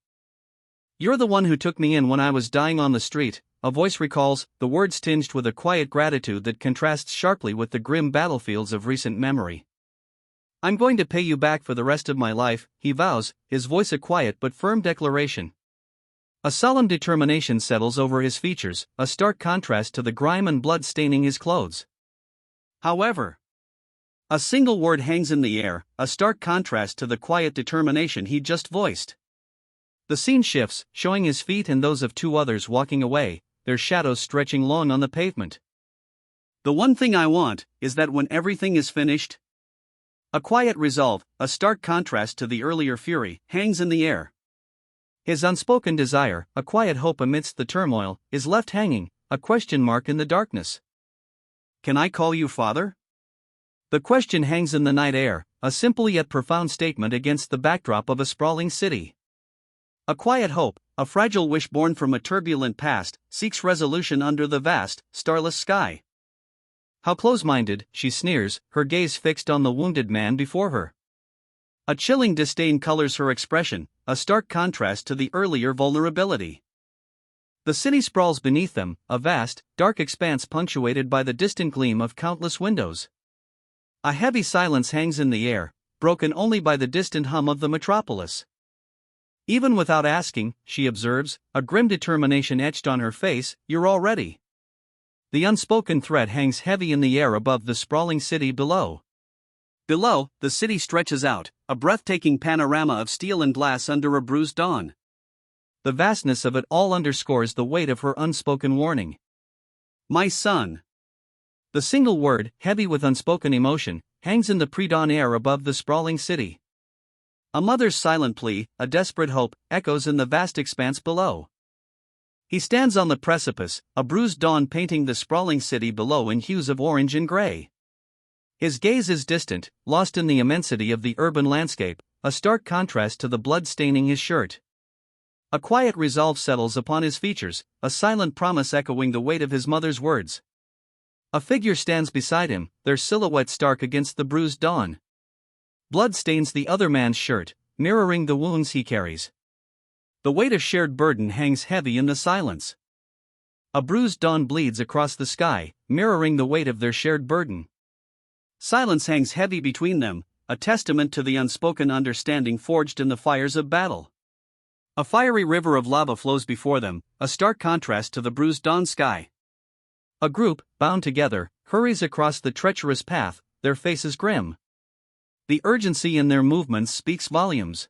"You're the one who took me in when I was dying on the street," a voice recalls, the words tinged with a quiet gratitude that contrasts sharply with the grim battlefields of recent memory. "I'm going to pay you back for the rest of my life," he vows, his voice a quiet but firm declaration. A solemn determination settles over his features, a stark contrast to the grime and blood staining his clothes. However, a single word hangs in the air, a stark contrast to the quiet determination he just voiced. The scene shifts, showing his feet and those of two others walking away, their shadows stretching long on the pavement. The one thing I want is that when everything is finished. A quiet resolve, a stark contrast to the earlier fury, hangs in the air. His unspoken desire, a quiet hope amidst the turmoil, is left hanging, a question mark in the darkness. Can I call you father? The question hangs in the night air, a simple yet profound statement against the backdrop of a sprawling city. A quiet hope, a fragile wish born from a turbulent past, seeks resolution under the vast, starless sky. How close-minded, she sneers, her gaze fixed on the wounded man before her. A chilling disdain colors her expression, a stark contrast to the earlier vulnerability. The city sprawls beneath them, a vast, dark expanse punctuated by the distant gleam of countless windows. A heavy silence hangs in the air, broken only by the distant hum of the metropolis. Even without asking, she observes, a grim determination etched on her face, "You're all ready." The unspoken threat hangs heavy in the air above the sprawling city below. Below, the city stretches out, a breathtaking panorama of steel and glass under a bruised dawn. The vastness of it all underscores the weight of her unspoken warning. My son. The single word, heavy with unspoken emotion, hangs in the pre-dawn air above the sprawling city. A mother's silent plea, a desperate hope, echoes in the vast expanse below. He stands on the precipice, a bruised dawn painting the sprawling city below in hues of orange and gray. His gaze is distant, lost in the immensity of the urban landscape, a stark contrast to the blood staining his shirt. A quiet resolve settles upon his features, a silent promise echoing the weight of his mother's words. A figure stands beside him, their silhouette stark against the bruised dawn. Blood stains the other man's shirt, mirroring the wounds he carries. The weight of shared burden hangs heavy in the silence. A bruised dawn bleeds across the sky, mirroring the weight of their shared burden. Silence hangs heavy between them, a testament to the unspoken understanding forged in the fires of battle. A fiery river of lava flows before them, a stark contrast to the bruised dawn sky. A group, bound together, hurries across the treacherous path, their faces grim. The urgency in their movements speaks volumes.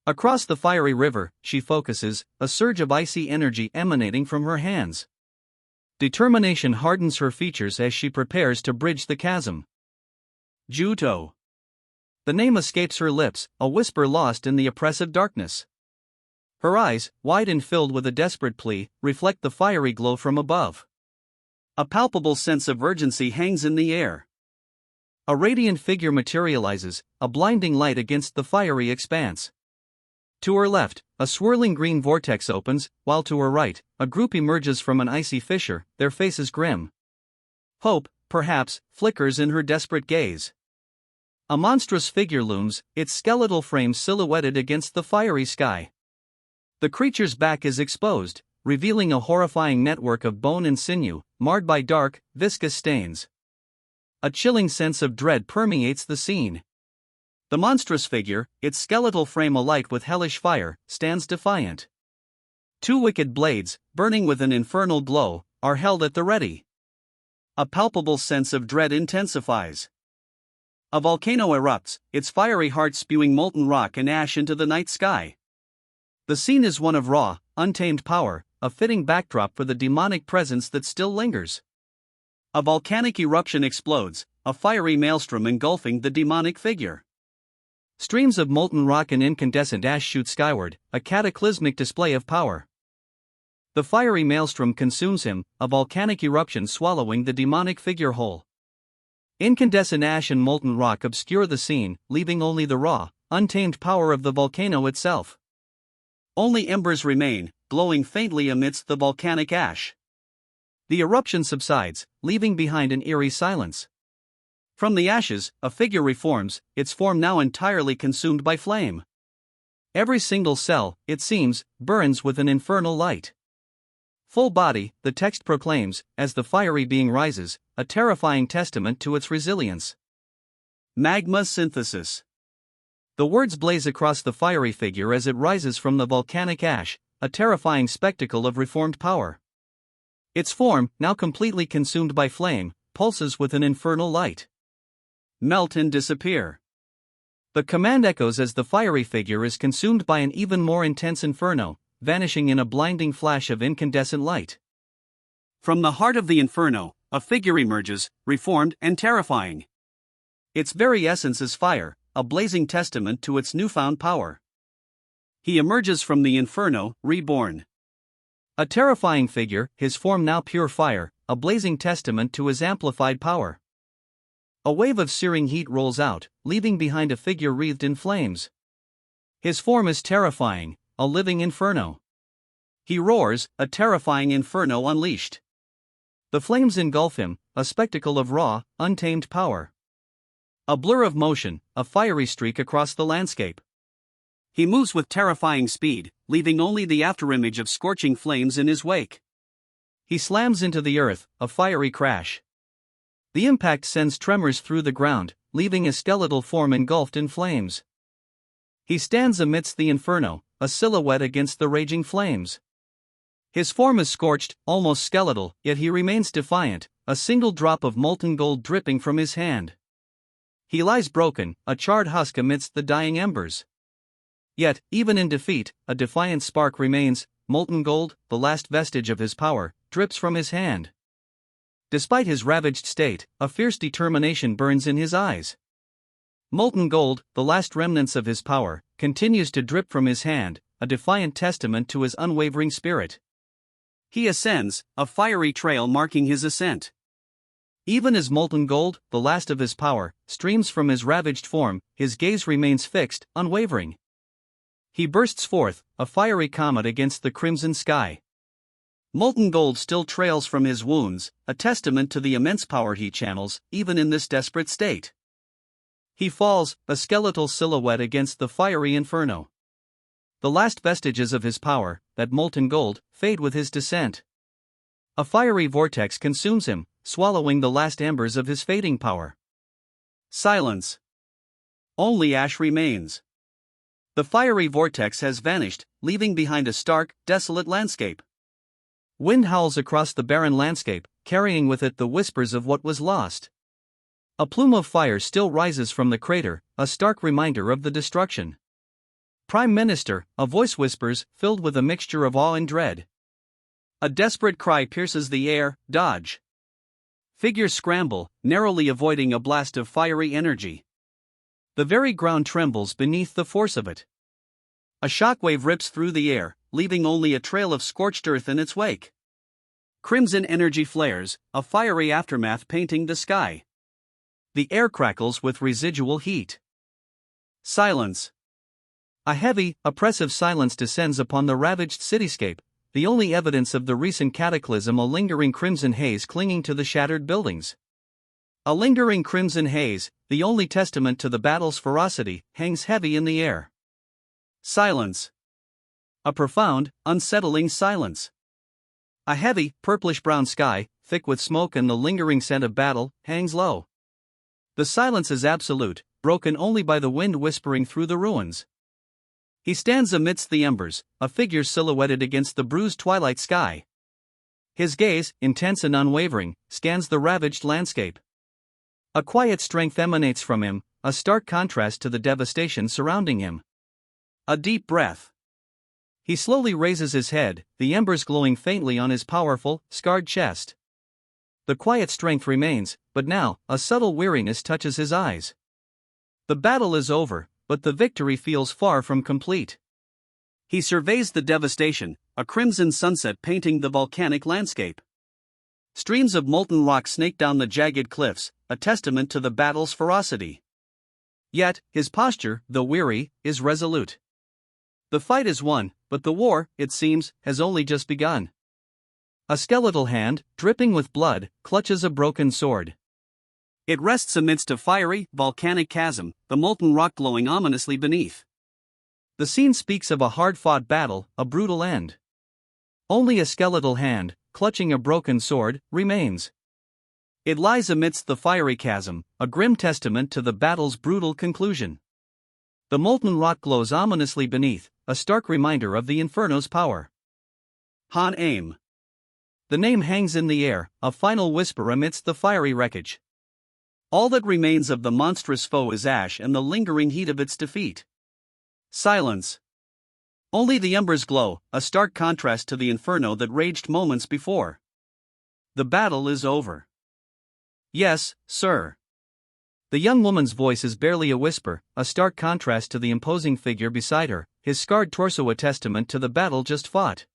Across the fiery river, she focuses, a surge of icy energy emanating from her hands. Determination hardens her features as she prepares to bridge the chasm. Juto. The name escapes her lips, a whisper lost in the oppressive darkness. Her eyes, wide and filled with a desperate plea, reflect the fiery glow from above. A palpable sense of urgency hangs in the air. A radiant figure materializes, a blinding light against the fiery expanse. To her left, a swirling green vortex opens, while to her right, a group emerges from an icy fissure, their faces grim. Hope, perhaps, flickers in her desperate gaze. A monstrous figure looms, its skeletal frame silhouetted against the fiery sky. The creature's back is exposed, revealing a horrifying network of bone and sinew, marred by dark, viscous stains. A chilling sense of dread permeates the scene. The monstrous figure, its skeletal frame alight with hellish fire, stands defiant. Two wicked blades, burning with an infernal glow, are held at the ready. A palpable sense of dread intensifies. A volcano erupts, its fiery heart spewing molten rock and ash into the night sky. The scene is one of raw, untamed power, a fitting backdrop for the demonic presence that still lingers. A volcanic eruption explodes, a fiery maelstrom engulfing the demonic figure. Streams of molten rock and incandescent ash shoot skyward, a cataclysmic display of power. The fiery maelstrom consumes him, a volcanic eruption swallowing the demonic figure whole. Incandescent ash and molten rock obscure the scene, leaving only the raw, untamed power of the volcano itself. Only embers remain, glowing faintly amidst the volcanic ash. The eruption subsides, leaving behind an eerie silence. From the ashes, a figure reforms, its form now entirely consumed by flame. Every single cell, it seems, burns with an infernal light. Full body, the text proclaims, as the fiery being rises, a terrifying testament to its resilience. Magma synthesis. The words blaze across the fiery figure as it rises from the volcanic ash, a terrifying spectacle of reformed power. Its form, now completely consumed by flame, pulses with an infernal light. Melt and disappear. The command echoes as the fiery figure is consumed by an even more intense inferno, vanishing in a blinding flash of incandescent light. From the heart of the inferno, a figure emerges, reformed and terrifying. Its very essence is fire, a blazing testament to its newfound power. He emerges from the inferno, reborn. A terrifying figure, his form now pure fire, a blazing testament to his amplified power. A wave of searing heat rolls out, leaving behind a figure wreathed in flames. His form is terrifying, a living inferno. He roars, a terrifying inferno unleashed. The flames engulf him, a spectacle of raw, untamed power. A blur of motion, a fiery streak across the landscape. He moves with terrifying speed, leaving only the afterimage of scorching flames in his wake. He slams into the earth, a fiery crash. The impact sends tremors through the ground, leaving a skeletal form engulfed in flames. He stands amidst the inferno, a silhouette against the raging flames. His form is scorched, almost skeletal, yet he remains defiant, a single drop of molten gold dripping from his hand. He lies broken, a charred husk amidst the dying embers. Yet, even in defeat, a defiant spark remains. Molten gold, the last vestige of his power, drips from his hand. Despite his ravaged state, a fierce determination burns in his eyes. Molten gold, the last remnants of his power, continues to drip from his hand, a defiant testament to his unwavering spirit. He ascends, a fiery trail marking his ascent. Even as molten gold, the last of his power, streams from his ravaged form, his gaze remains fixed, unwavering. He bursts forth, a fiery comet against the crimson sky. Molten gold still trails from his wounds, a testament to the immense power he channels, even in this desperate state. He falls, a skeletal silhouette against the fiery inferno. The last vestiges of his power, that molten gold, fade with his descent. A fiery vortex consumes him, swallowing the last embers of his fading power. Silence. Only ash remains. The fiery vortex has vanished, leaving behind a stark, desolate landscape. Wind howls across the barren landscape, carrying with it the whispers of what was lost. A plume of fire still rises from the crater, a stark reminder of the destruction. Prime Minister, a voice whispers, filled with a mixture of awe and dread. A desperate cry pierces the air, dodge. Figures scramble, narrowly avoiding a blast of fiery energy. The very ground trembles beneath the force of it. A shockwave rips through the air, leaving only a trail of scorched earth in its wake. Crimson energy flares, a fiery aftermath painting the sky. The air crackles with residual heat. Silence. A heavy, oppressive silence descends upon the ravaged cityscape, the only evidence of the recent cataclysm, a lingering crimson haze clinging to the shattered buildings. A lingering crimson haze, the only testament to the battle's ferocity, hangs heavy in the air. Silence. A profound, unsettling silence. A heavy, purplish-brown sky, thick with smoke and the lingering scent of battle, hangs low. The silence is absolute, broken only by the wind whispering through the ruins. He stands amidst the embers, a figure silhouetted against the bruised twilight sky. His gaze, intense and unwavering, scans the ravaged landscape. A quiet strength emanates from him, a stark contrast to the devastation surrounding him. A deep breath. He slowly raises his head, the embers glowing faintly on his powerful, scarred chest. The quiet strength remains, but now, a subtle weariness touches his eyes. The battle is over, but the victory feels far from complete. He surveys the devastation, a crimson sunset painting the volcanic landscape. Streams of molten rock snake down the jagged cliffs, a testament to the battle's ferocity. Yet, his posture, though weary, is resolute. The fight is won, but the war, it seems, has only just begun. A skeletal hand, dripping with blood, clutches a broken sword. It rests amidst a fiery, volcanic chasm, the molten rock glowing ominously beneath. The scene speaks of a hard-fought battle, a brutal end. Only a skeletal hand, clutching a broken sword, remains. It lies amidst the fiery chasm, a grim testament to the battle's brutal conclusion. The molten rock glows ominously beneath, a stark reminder of the inferno's power. Han Aim. The name hangs in the air, a final whisper amidst the fiery wreckage. All that remains of the monstrous foe is ash and the lingering heat of its defeat. Silence. Only the embers glow, a stark contrast to the inferno that raged moments before. The battle is over. Yes, sir. The young woman's voice is barely a whisper, a stark contrast to the imposing figure beside her, his scarred torso a testament to the battle just fought.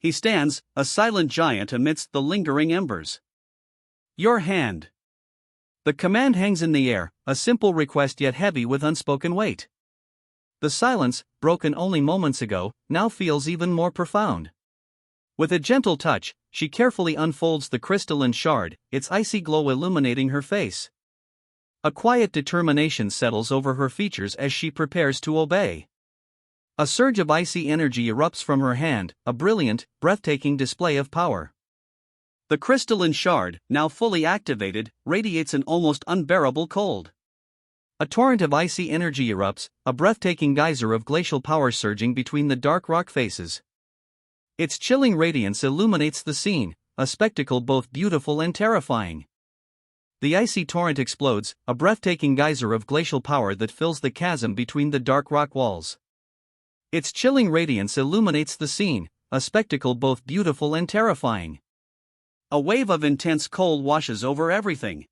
He stands, a silent giant amidst the lingering embers. Your hand. The command hangs in the air, a simple request yet heavy with unspoken weight. The silence, broken only moments ago, now feels even more profound. With a gentle touch, she carefully unfolds the crystalline shard, its icy glow illuminating her face. A quiet determination settles over her features as she prepares to obey. A surge of icy energy erupts from her hand, a brilliant, breathtaking display of power. The crystalline shard, now fully activated, radiates an almost unbearable cold. A torrent of icy energy erupts, a breathtaking geyser of glacial power surging between the dark rock faces. Its chilling radiance illuminates the scene, a spectacle both beautiful and terrifying. The icy torrent explodes, a breathtaking geyser of glacial power that fills the chasm between the dark rock walls. Its chilling radiance illuminates the scene, a spectacle both beautiful and terrifying. A wave of intense cold washes over everything.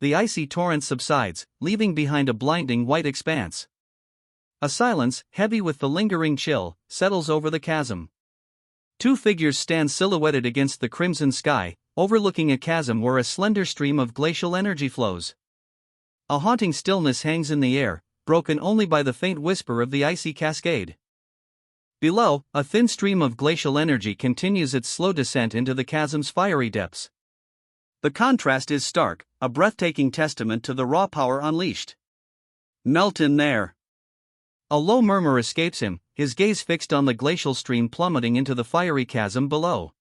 The icy torrent subsides, leaving behind a blinding white expanse. A silence, heavy with the lingering chill, settles over the chasm. Two figures stand silhouetted against the crimson sky, overlooking a chasm where a slender stream of glacial energy flows. A haunting stillness hangs in the air, broken only by the faint whisper of the icy cascade. Below, a thin stream of glacial energy continues its slow descent into the chasm's fiery depths. The contrast is stark, a breathtaking testament to the raw power unleashed. Melt in there. A low murmur escapes him, his gaze fixed on the glacial stream plummeting into the fiery chasm below.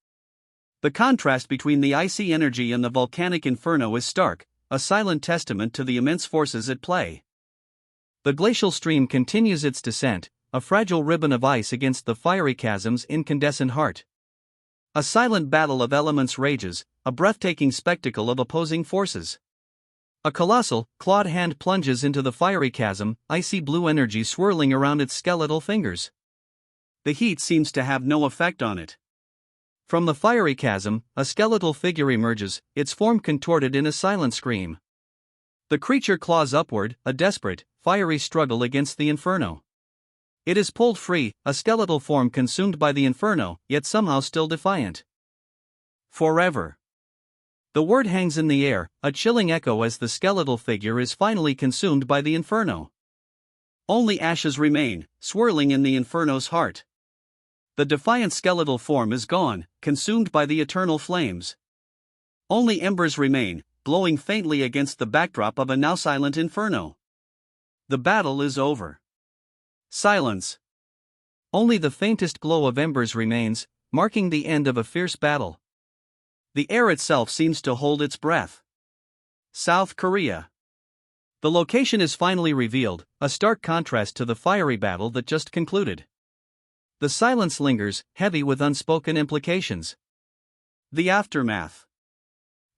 The contrast between the icy energy and the volcanic inferno is stark, a silent testament to the immense forces at play. The glacial stream continues its descent, a fragile ribbon of ice against the fiery chasm's incandescent heart. A silent battle of elements rages, a breathtaking spectacle of opposing forces. A colossal, clawed hand plunges into the fiery chasm, icy blue energy swirling around its skeletal fingers. The heat seems to have no effect on it. From the fiery chasm, a skeletal figure emerges, its form contorted in a silent scream. The creature claws upward, a desperate, fiery struggle against the inferno. It is pulled free, a skeletal form consumed by the inferno, yet somehow still defiant. Forever. The word hangs in the air, a chilling echo as the skeletal figure is finally consumed by the inferno. Only ashes remain, swirling in the inferno's heart. The defiant skeletal form is gone, consumed by the eternal flames. Only embers remain, glowing faintly against the backdrop of a now silent inferno. The battle is over. Silence. Only the faintest glow of embers remains, marking the end of a fierce battle. The air itself seems to hold its breath. South Korea. The location is finally revealed, a stark contrast to the fiery battle that just concluded. The silence lingers, heavy with unspoken implications. The aftermath.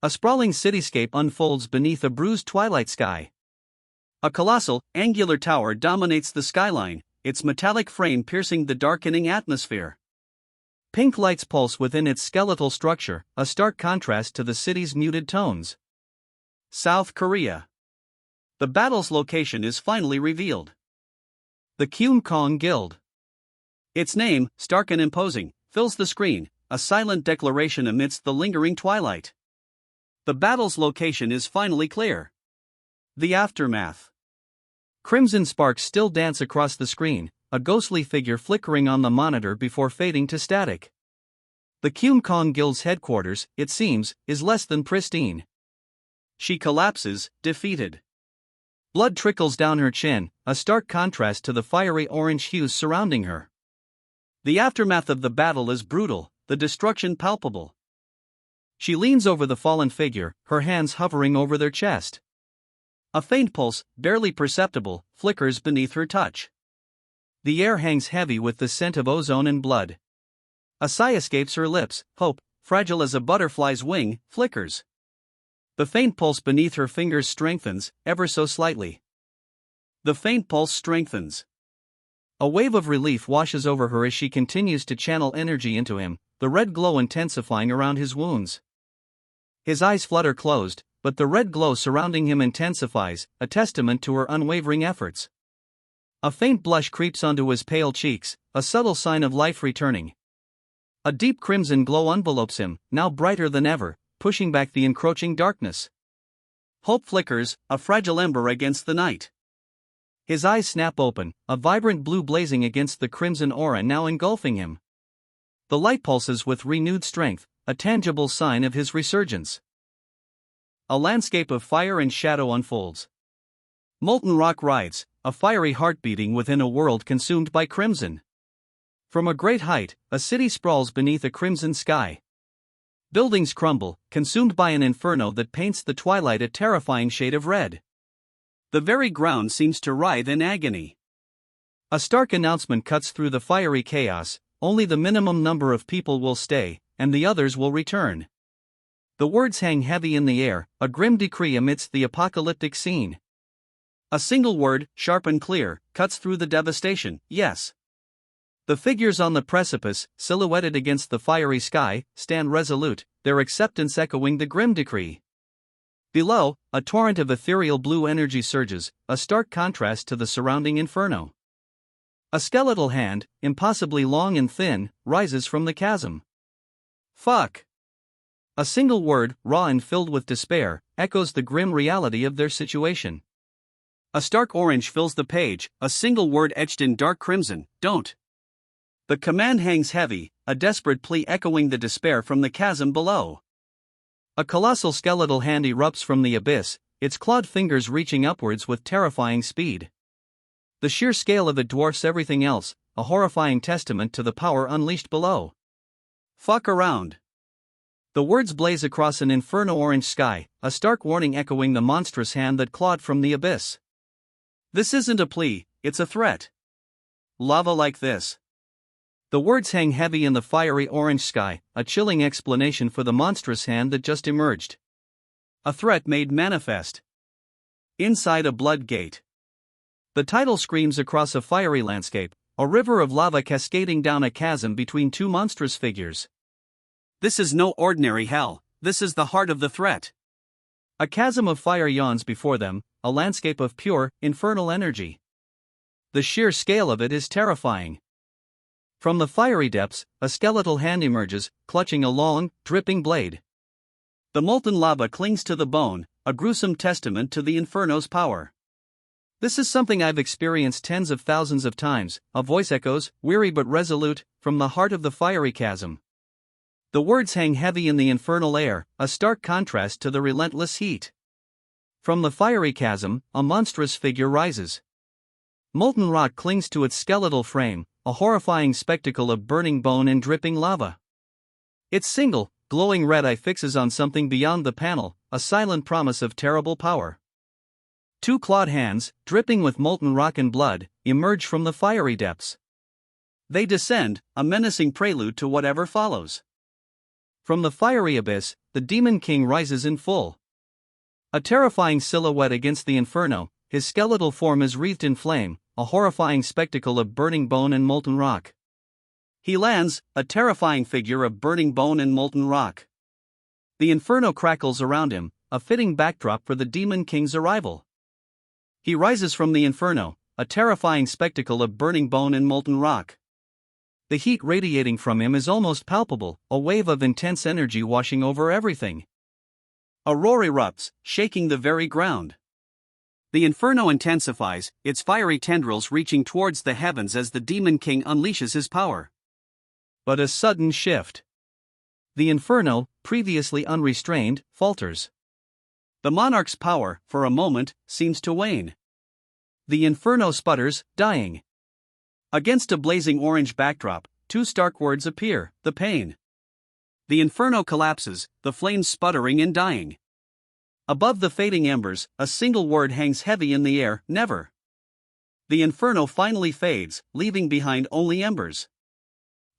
A sprawling cityscape unfolds beneath a bruised twilight sky. A colossal, angular tower dominates the skyline, its metallic frame piercing the darkening atmosphere. Pink lights pulse within its skeletal structure, a stark contrast to the city's muted tones. South Korea. The battle's location is finally revealed. The Kyum Guild. Its name, stark and imposing, fills the screen, a silent declaration amidst the lingering twilight. The battle's location is finally clear. The aftermath. Crimson sparks still dance across the screen, a ghostly figure flickering on the monitor before fading to static. The Kyum Guild's headquarters, it seems, is less than pristine. She collapses, defeated. Blood trickles down her chin, a stark contrast to the fiery orange hues surrounding her. The aftermath of the battle is brutal, the destruction palpable. She leans over the fallen figure, her hands hovering over their chest. A faint pulse, barely perceptible, flickers beneath her touch. The air hangs heavy with the scent of ozone and blood. A sigh escapes her lips, hope, fragile as a butterfly's wing, flickers. The faint pulse beneath her fingers strengthens, ever so slightly. The faint pulse strengthens. A wave of relief washes over her as she continues to channel energy into him, the red glow intensifying around his wounds. His eyes flutter closed, but the red glow surrounding him intensifies, a testament to her unwavering efforts. A faint blush creeps onto his pale cheeks, a subtle sign of life returning. A deep crimson glow envelopes him, now brighter than ever, pushing back the encroaching darkness. Hope flickers, a fragile ember against the night. His eyes snap open, a vibrant blue blazing against the crimson aura now engulfing him. The light pulses with renewed strength, a tangible sign of his resurgence. A landscape of fire and shadow unfolds. Molten rock rides, a fiery heart beating within a world consumed by crimson. From a great height, a city sprawls beneath a crimson sky. Buildings crumble, consumed by an inferno that paints the twilight a terrifying shade of red. The very ground seems to writhe in agony. A stark announcement cuts through the fiery chaos: only the minimum number of people will stay, and the others will return. The words hang heavy in the air, a grim decree amidst the apocalyptic scene. A single word, sharp and clear, cuts through the devastation: yes. The figures on the precipice, silhouetted against the fiery sky, stand resolute, their acceptance echoing the grim decree. Below, a torrent of ethereal blue energy surges, a stark contrast to the surrounding inferno. A skeletal hand, impossibly long and thin, rises from the chasm. Fuck! A single word, raw and filled with despair, echoes the grim reality of their situation. A stark orange fills the page, a single word etched in dark crimson: don't. The command hangs heavy, a desperate plea echoing the despair from the chasm below. A colossal skeletal hand erupts from the abyss, its clawed fingers reaching upwards with terrifying speed. The sheer scale of it dwarfs everything else, a horrifying testament to the power unleashed below. Fuck around. The words blaze across an inferno-orange sky, a stark warning echoing the monstrous hand that clawed from the abyss. This isn't a plea, it's a threat. Lava like this. The words hang heavy in the fiery orange sky, a chilling explanation for the monstrous hand that just emerged. A threat made manifest. Inside a blood gate. The title screams across a fiery landscape, a river of lava cascading down a chasm between two monstrous figures. This is no ordinary hell, this is the heart of the threat. A chasm of fire yawns before them, a landscape of pure, infernal energy. The sheer scale of it is terrifying. From the fiery depths, a skeletal hand emerges, clutching a long, dripping blade. The molten lava clings to the bone, a gruesome testament to the inferno's power. This is something I've experienced tens of thousands of times, a voice echoes, weary but resolute, from the heart of the fiery chasm. The words hang heavy in the infernal air, a stark contrast to the relentless heat. From the fiery chasm, a monstrous figure rises. Molten rock clings to its skeletal frame, a horrifying spectacle of burning bone and dripping lava. Its single, glowing red eye fixes on something beyond the panel, a silent promise of terrible power. Two clawed hands, dripping with molten rock and blood, emerge from the fiery depths. They descend, a menacing prelude to whatever follows. From the fiery abyss, the Demon King rises in full. A terrifying silhouette against the inferno, his skeletal form is wreathed in flame, a horrifying spectacle of burning bone and molten rock. He lands, a terrifying figure of burning bone and molten rock. The inferno crackles around him, a fitting backdrop for the Demon King's arrival. He rises from the inferno, a terrifying spectacle of burning bone and molten rock. The heat radiating from him is almost palpable, a wave of intense energy washing over everything. A roar erupts, shaking the very ground. The inferno intensifies, its fiery tendrils reaching towards the heavens as the Demon King unleashes his power. But a sudden shift. The inferno, previously unrestrained, falters. The monarch's power, for a moment, seems to wane. The inferno sputters, dying. Against a blazing orange backdrop, two stark words appear: the pain. The inferno collapses, the flames sputtering and dying. Above the fading embers, a single word hangs heavy in the air: never. The inferno finally fades, leaving behind only embers.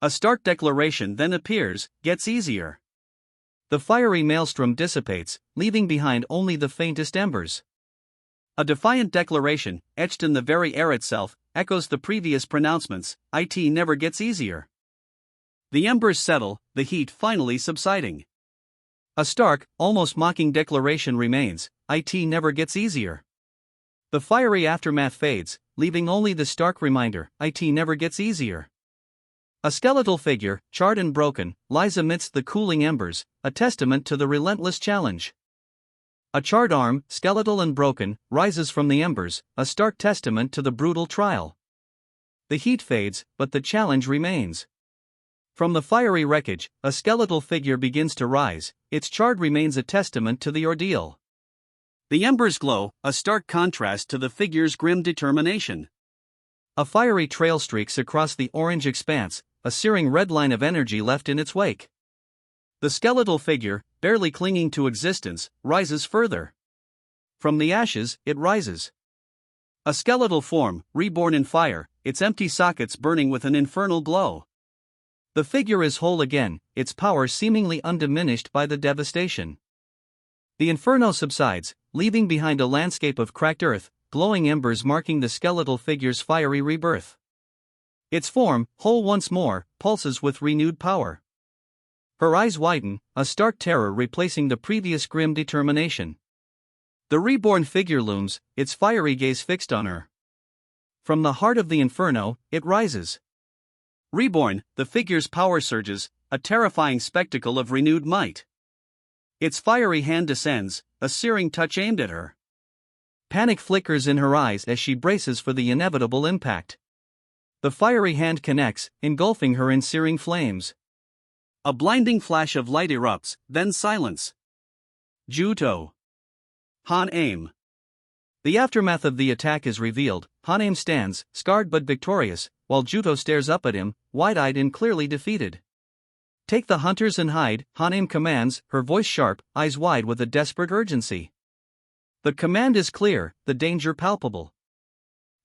A stark declaration then appears, gets easier. The fiery maelstrom dissipates, leaving behind only the faintest embers. A defiant declaration, etched in the very air itself, echoes the previous pronouncements, "It never gets easier." The embers settle, the heat finally subsiding. A stark, almost mocking declaration remains, "It never gets easier." The fiery aftermath fades, leaving only the stark reminder, "It never gets easier." A skeletal figure, charred and broken, lies amidst the cooling embers, a testament to the relentless challenge. A charred arm, skeletal and broken, rises from the embers, a stark testament to the brutal trial. The heat fades, but the challenge remains. From the fiery wreckage, a skeletal figure begins to rise, its charred remains a testament to the ordeal. The embers glow, a stark contrast to the figure's grim determination. A fiery trail streaks across the orange expanse, a searing red line of energy left in its wake. The skeletal figure, barely clinging to existence, rises further. From the ashes, it rises. A skeletal form, reborn in fire, its empty sockets burning with an infernal glow. The figure is whole again, its power seemingly undiminished by the devastation. The inferno subsides, leaving behind a landscape of cracked earth, glowing embers marking the skeletal figure's fiery rebirth. Its form, whole once more, pulses with renewed power. Her eyes widen, a stark terror replacing the previous grim determination. The reborn figure looms, its fiery gaze fixed on her. From the heart of the inferno, it rises. Reborn, the figure's power surges, a terrifying spectacle of renewed might. Its fiery hand descends, a searing touch aimed at her. Panic flickers in her eyes as she braces for the inevitable impact. The fiery hand connects, engulfing her in searing flames. A blinding flash of light erupts, then silence. Juto. Han-aim. The aftermath of the attack is revealed. Han-aim stands, scarred but victorious, while Juto stares up at him, wide-eyed and clearly defeated. "Take the hunters and hide," Han-aim commands, her voice sharp, eyes wide with a desperate urgency. The command is clear, the danger palpable.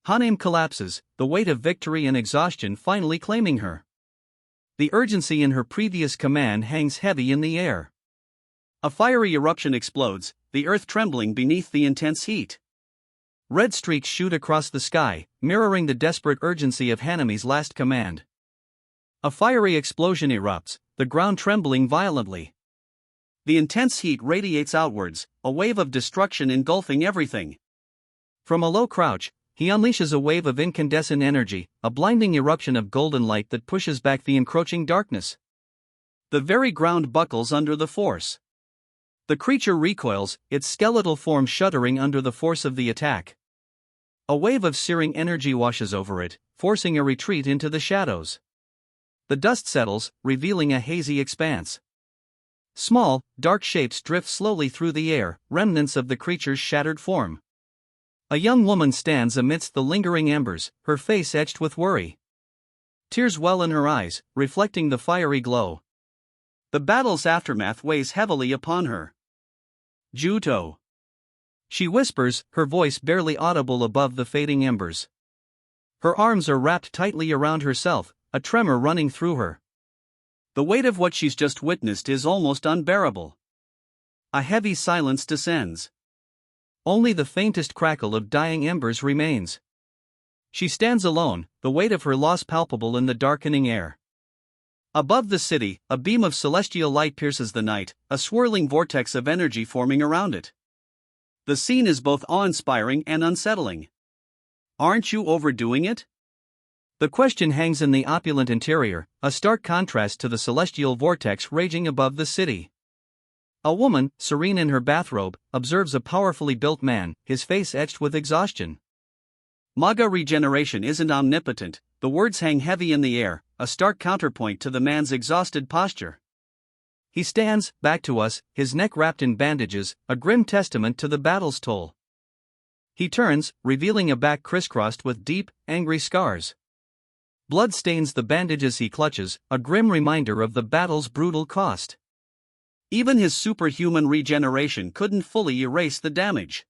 Han-aim collapses, the weight of victory and exhaustion finally claiming her. The urgency in her previous command hangs heavy in the air. A fiery eruption explodes, the earth trembling beneath the intense heat. Red streaks shoot across the sky, mirroring the desperate urgency of Han-aim's last command. A fiery explosion erupts, the ground trembling violently. The intense heat radiates outwards, a wave of destruction engulfing everything. From a low crouch, he unleashes a wave of incandescent energy, a blinding eruption of golden light that pushes back the encroaching darkness. The very ground buckles under the force. The creature recoils, its skeletal form shuddering under the force of the attack. A wave of searing energy washes over it, forcing a retreat into the shadows. The dust settles, revealing a hazy expanse. Small, dark shapes drift slowly through the air, remnants of the creature's shattered form. A young woman stands amidst the lingering embers, her face etched with worry. Tears well in her eyes, reflecting the fiery glow. The battle's aftermath weighs heavily upon her. "Juto," she whispers, her voice barely audible above the fading embers. Her arms are wrapped tightly around herself, a tremor running through her. The weight of what she's just witnessed is almost unbearable. A heavy silence descends. Only the faintest crackle of dying embers remains. She stands alone, the weight of her loss palpable in the darkening air. Above the city, a beam of celestial light pierces the night, a swirling vortex of energy forming around it. The scene is both awe-inspiring and unsettling. Aren't you overdoing it? The question hangs in the opulent interior, a stark contrast to the celestial vortex raging above the city. A woman, serene in her bathrobe, observes a powerfully built man, his face etched with exhaustion. Manga regeneration isn't omnipotent, the words hang heavy in the air, a stark counterpoint to the man's exhausted posture. He stands, back to us, his neck wrapped in bandages, a grim testament to the battle's toll. He turns, revealing a back crisscrossed with deep, angry scars. Blood stains the bandages he clutches, a grim reminder of the battle's brutal cost. Even his superhuman regeneration couldn't fully erase the damage.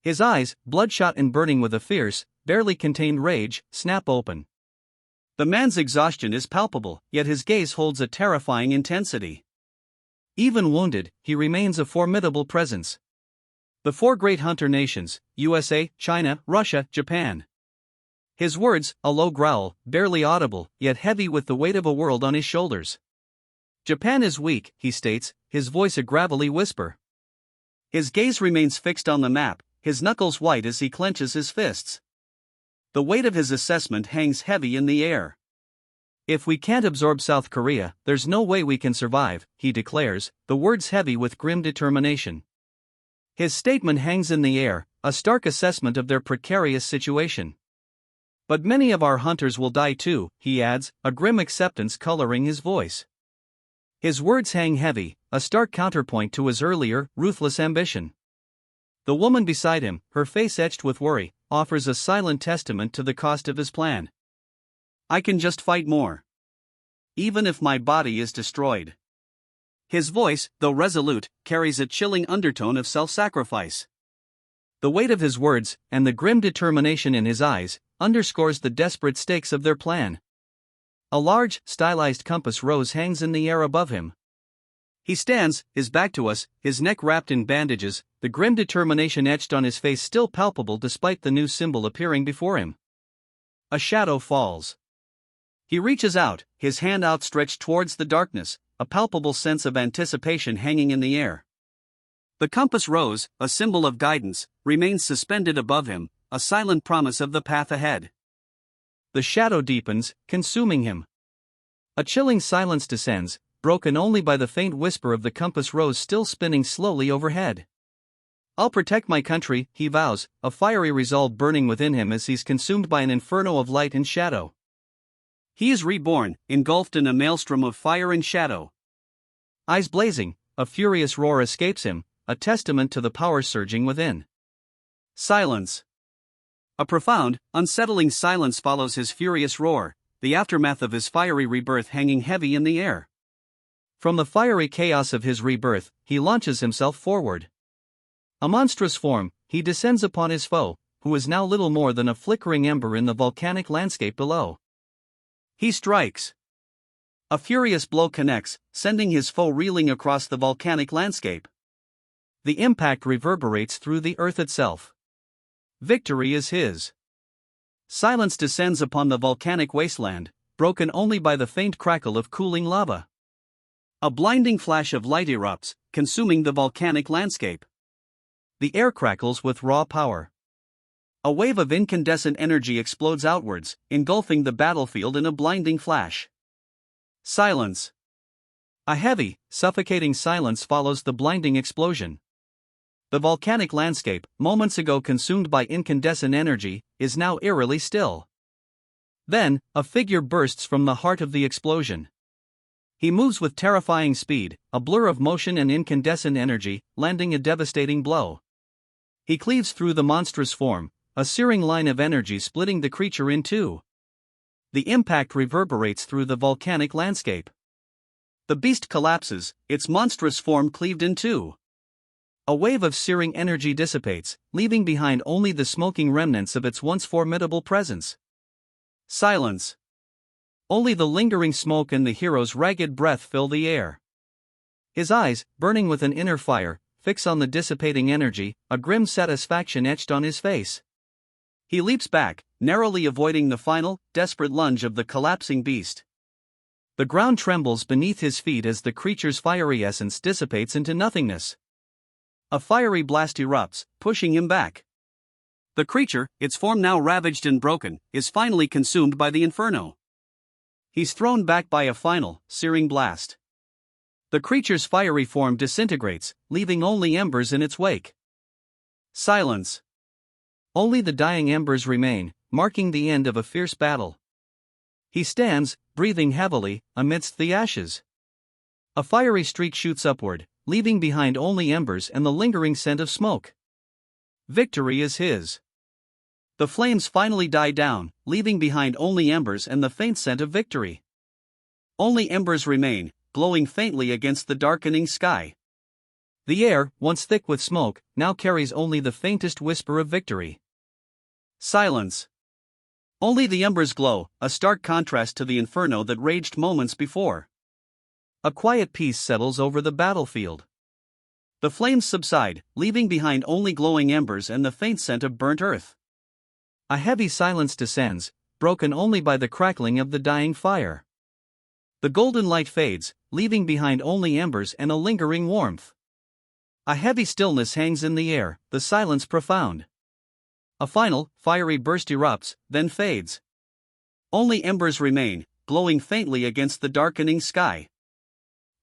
His eyes, bloodshot and burning with a fierce, barely contained rage, snap open. The man's exhaustion is palpable, yet his gaze holds a terrifying intensity. Even wounded, he remains a formidable presence. The four great hunter nations, USA, China, Russia, Japan. His words, a low growl, barely audible, yet heavy with the weight of a world on his shoulders. Japan is weak, he states, his voice a gravelly whisper. His gaze remains fixed on the map, his knuckles white as he clenches his fists. The weight of his assessment hangs heavy in the air. If we can't absorb South Korea, there's no way we can survive, he declares, the words heavy with grim determination. His statement hangs in the air, a stark assessment of their precarious situation. But many of our hunters will die too, he adds, a grim acceptance coloring his voice. His words hang heavy, a stark counterpoint to his earlier, ruthless ambition. The woman beside him, her face etched with worry, offers a silent testament to the cost of his plan. I can just fight more. Even if my body is destroyed. His voice, though resolute, carries a chilling undertone of self-sacrifice. The weight of his words, and the grim determination in his eyes, underscores the desperate stakes of their plan. A large, stylized compass rose hangs in the air above him. He stands, his back to us, his neck wrapped in bandages, the grim determination etched on his face still palpable despite the new symbol appearing before him. A shadow falls. He reaches out, his hand outstretched towards the darkness, a palpable sense of anticipation hanging in the air. The compass rose, a symbol of guidance, remains suspended above him, a silent promise of the path ahead. The shadow deepens, consuming him. A chilling silence descends, broken only by the faint whisper of the compass rose still spinning slowly overhead. I'll protect my country, he vows, a fiery resolve burning within him as he's consumed by an inferno of light and shadow. He is reborn, engulfed in a maelstrom of fire and shadow. Eyes blazing, a furious roar escapes him, a testament to the power surging within. Silence. A profound, unsettling silence follows his furious roar, the aftermath of his fiery rebirth hanging heavy in the air. From the fiery chaos of his rebirth, he launches himself forward. A monstrous form, he descends upon his foe, who is now little more than a flickering ember in the volcanic landscape below. He strikes. A furious blow connects, sending his foe reeling across the volcanic landscape. The impact reverberates through the earth itself. Victory is his. Silence descends upon the volcanic wasteland, broken only by the faint crackle of cooling lava. A blinding flash of light erupts, consuming the volcanic landscape. The air crackles with raw power. A wave of incandescent energy explodes outwards, engulfing the battlefield in a blinding flash. Silence. A heavy, suffocating silence follows the blinding explosion. The volcanic landscape, moments ago consumed by incandescent energy, is now eerily still. Then, a figure bursts from the heart of the explosion. He moves with terrifying speed, a blur of motion and incandescent energy, landing a devastating blow. He cleaves through the monstrous form, a searing line of energy splitting the creature in two. The impact reverberates through the volcanic landscape. The beast collapses, its monstrous form cleaved in two. A wave of searing energy dissipates, leaving behind only the smoking remnants of its once formidable presence. Silence. Only the lingering smoke and the hero's ragged breath fill the air. His eyes, burning with an inner fire, fix on the dissipating energy, a grim satisfaction etched on his face. He leaps back, narrowly avoiding the final, desperate lunge of the collapsing beast. The ground trembles beneath his feet as the creature's fiery essence dissipates into nothingness. A fiery blast erupts, pushing him back. The creature, its form now ravaged and broken, is finally consumed by the inferno. He's thrown back by a final, searing blast. The creature's fiery form disintegrates, leaving only embers in its wake. Silence. Only the dying embers remain, marking the end of a fierce battle. He stands, breathing heavily, amidst the ashes. A fiery streak shoots upward, leaving behind only embers and the lingering scent of smoke. Victory is his. The flames finally die down, leaving behind only embers and the faint scent of victory. Only embers remain, glowing faintly against the darkening sky. The air, once thick with smoke, now carries only the faintest whisper of victory. Silence. Only the embers glow, a stark contrast to the inferno that raged moments before. A quiet peace settles over the battlefield. The flames subside, leaving behind only glowing embers and the faint scent of burnt earth. A heavy silence descends, broken only by the crackling of the dying fire. The golden light fades, leaving behind only embers and a lingering warmth. A heavy stillness hangs in the air, the silence profound. A final, fiery burst erupts, then fades. Only embers remain, glowing faintly against the darkening sky.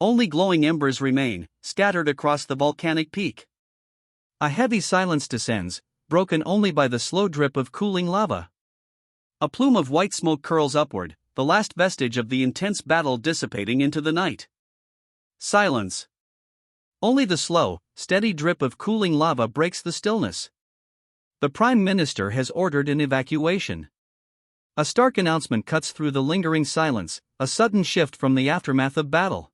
Only glowing embers remain, scattered across the volcanic peak. A heavy silence descends, broken only by the slow drip of cooling lava. A plume of white smoke curls upward, the last vestige of the intense battle dissipating into the night. Silence. Only the slow, steady drip of cooling lava breaks the stillness. The Prime Minister has ordered an evacuation. A stark announcement cuts through the lingering silence, a sudden shift from the aftermath of battle.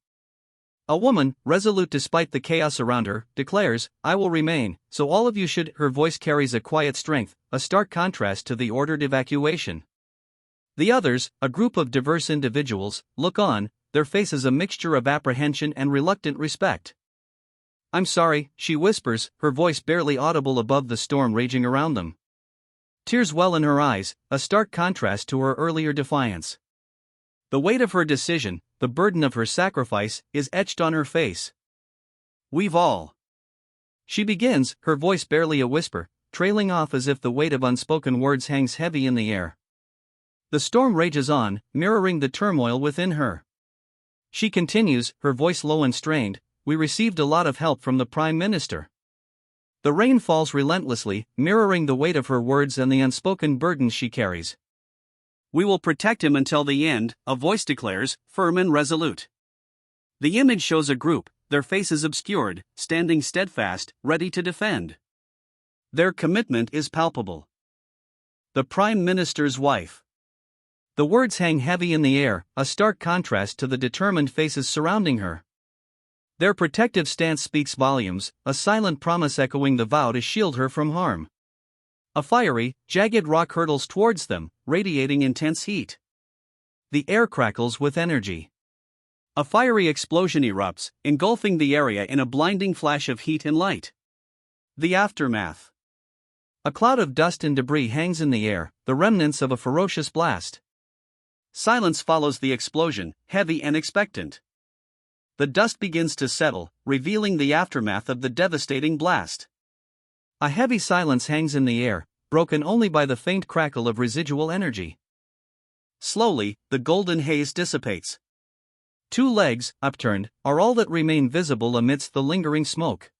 A woman, resolute despite the chaos around her, declares, "I will remain, so all of you should." Her voice carries a quiet strength, a stark contrast to the ordered evacuation. The others, a group of diverse individuals, look on, their faces a mixture of apprehension and reluctant respect. "I'm sorry," she whispers, her voice barely audible above the storm raging around them. Tears well in her eyes, a stark contrast to her earlier defiance. The weight of her decision, the burden of her sacrifice, is etched on her face. "We've all." She begins, her voice barely a whisper, trailing off as if the weight of unspoken words hangs heavy in the air. The storm rages on, mirroring the turmoil within her. She continues, her voice low and strained, "We received a lot of help from the Prime Minister." The rain falls relentlessly, mirroring the weight of her words and the unspoken burdens she carries. "We will protect him until the end," a voice declares, firm and resolute. The image shows a group, their faces obscured, standing steadfast, ready to defend. Their commitment is palpable. The Prime Minister's wife. The words hang heavy in the air, a stark contrast to the determined faces surrounding her. Their protective stance speaks volumes, a silent promise echoing the vow to shield her from harm. A fiery, jagged rock hurtles towards them, radiating intense heat. The air crackles with energy. A fiery explosion erupts, engulfing the area in a blinding flash of heat and light. The aftermath. A cloud of dust and debris hangs in the air, the remnants of a ferocious blast. Silence follows the explosion, heavy and expectant. The dust begins to settle, revealing the aftermath of the devastating blast. A heavy silence hangs in the air, broken only by the faint crackle of residual energy. Slowly, the golden haze dissipates. Two legs, upturned, are all that remain visible amidst the lingering smoke.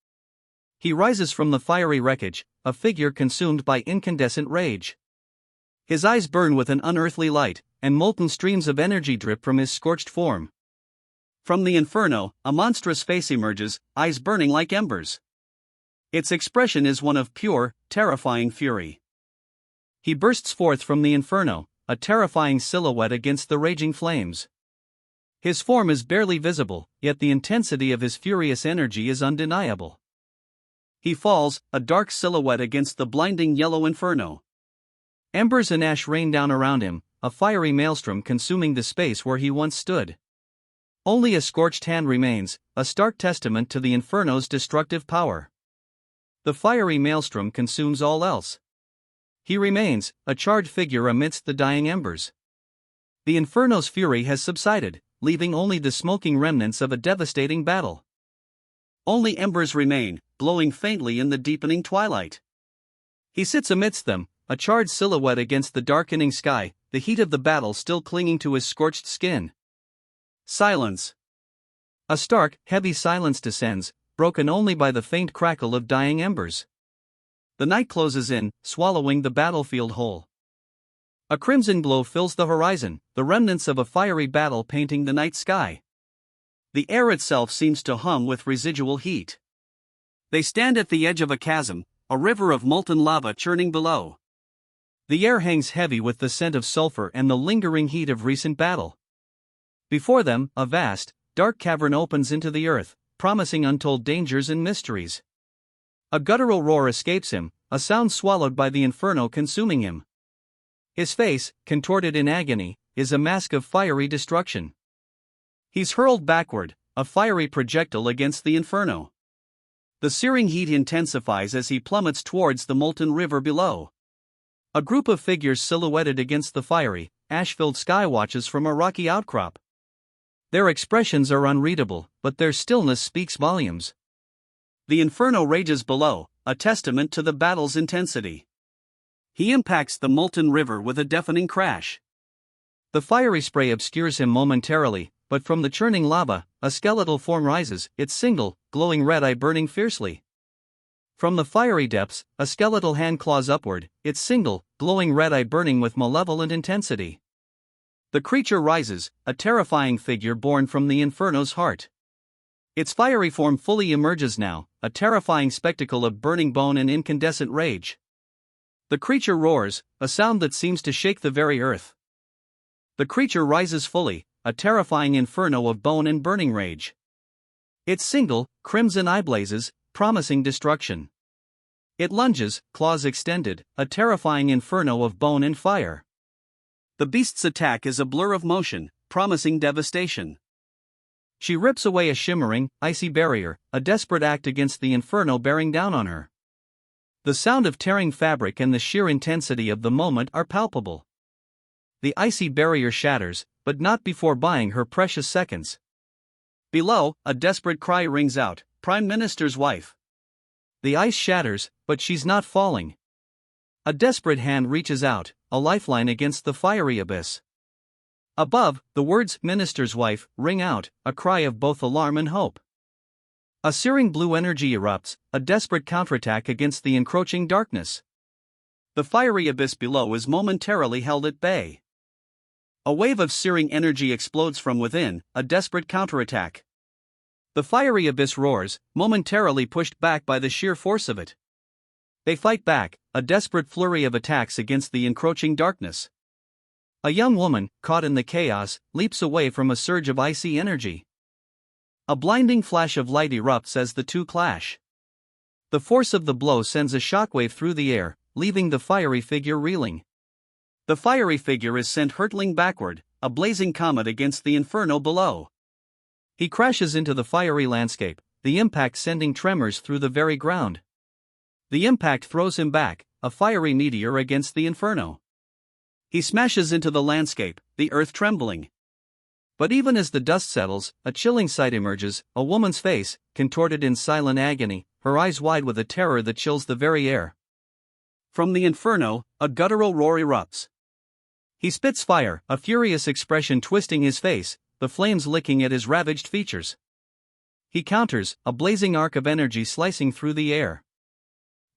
He rises from the fiery wreckage, a figure consumed by incandescent rage. His eyes burn with an unearthly light, and molten streams of energy drip from his scorched form. From the inferno, a monstrous face emerges, eyes burning like embers. Its expression is one of pure, terrifying fury. He bursts forth from the inferno, a terrifying silhouette against the raging flames. His form is barely visible, yet the intensity of his furious energy is undeniable. He falls, a dark silhouette against the blinding yellow inferno. Embers and ash rain down around him, a fiery maelstrom consuming the space where he once stood. Only a scorched hand remains, a stark testament to the inferno's destructive power. The fiery maelstrom consumes all else. He remains, a charred figure amidst the dying embers. The inferno's fury has subsided, leaving only the smoking remnants of a devastating battle. Only embers remain, glowing faintly in the deepening twilight. He sits amidst them, a charred silhouette against the darkening sky, the heat of the battle still clinging to his scorched skin. Silence. A stark, heavy silence descends, broken only by the faint crackle of dying embers. The night closes in, swallowing the battlefield whole. A crimson glow fills the horizon, the remnants of a fiery battle painting the night sky. The air itself seems to hum with residual heat. They stand at the edge of a chasm, a river of molten lava churning below. The air hangs heavy with the scent of sulfur and the lingering heat of recent battle. Before them, a vast, dark cavern opens into the earth, promising untold dangers and mysteries. A guttural roar escapes him, a sound swallowed by the inferno consuming him. His face, contorted in agony, is a mask of fiery destruction. He's hurled backward, a fiery projectile against the inferno. The searing heat intensifies as he plummets towards the molten river below. A group of figures silhouetted against the fiery, ash-filled sky watches from a rocky outcrop. Their expressions are unreadable, but their stillness speaks volumes. The inferno rages below, a testament to the battle's intensity. He impacts the molten river with a deafening crash. The fiery spray obscures him momentarily, but from the churning lava, a skeletal form rises, its single, glowing red eye burning fiercely. From the fiery depths, a skeletal hand claws upward, its single, glowing red eye burning with malevolent intensity. The creature rises, a terrifying figure born from the inferno's heart. Its fiery form fully emerges now, a terrifying spectacle of burning bone and incandescent rage. The creature roars, a sound that seems to shake the very earth. The creature rises fully, a terrifying inferno of bone and burning rage. Its single, crimson eye blazes, promising destruction. It lunges, claws extended, a terrifying inferno of bone and fire. The beast's attack is a blur of motion, promising devastation. She rips away a shimmering, icy barrier, a desperate act against the inferno bearing down on her. The sound of tearing fabric and the sheer intensity of the moment are palpable. The icy barrier shatters, but not before buying her precious seconds. Below, a desperate cry rings out, "Prime Minister's wife." The ice shatters, but she's not falling. A desperate hand reaches out, a lifeline against the fiery abyss. Above, the words "Minister's wife" ring out, a cry of both alarm and hope. A searing blue energy erupts, a desperate counterattack against the encroaching darkness. The fiery abyss below is momentarily held at bay. A wave of searing energy explodes from within, a desperate counterattack. The fiery abyss roars, momentarily pushed back by the sheer force of it. They fight back, a desperate flurry of attacks against the encroaching darkness. A young woman, caught in the chaos, leaps away from a surge of icy energy. A blinding flash of light erupts as the two clash. The force of the blow sends a shockwave through the air, leaving the fiery figure reeling. The fiery figure is sent hurtling backward, a blazing comet against the inferno below. He crashes into the fiery landscape, the impact sending tremors through the very ground. The impact throws him back, a fiery meteor against the inferno. He smashes into the landscape, the earth trembling. But even as the dust settles, a chilling sight emerges, a woman's face, contorted in silent agony, her eyes wide with a terror that chills the very air. From the inferno, a guttural roar erupts. He spits fire, a furious expression twisting his face, the flames licking at his ravaged features. He counters, a blazing arc of energy slicing through the air.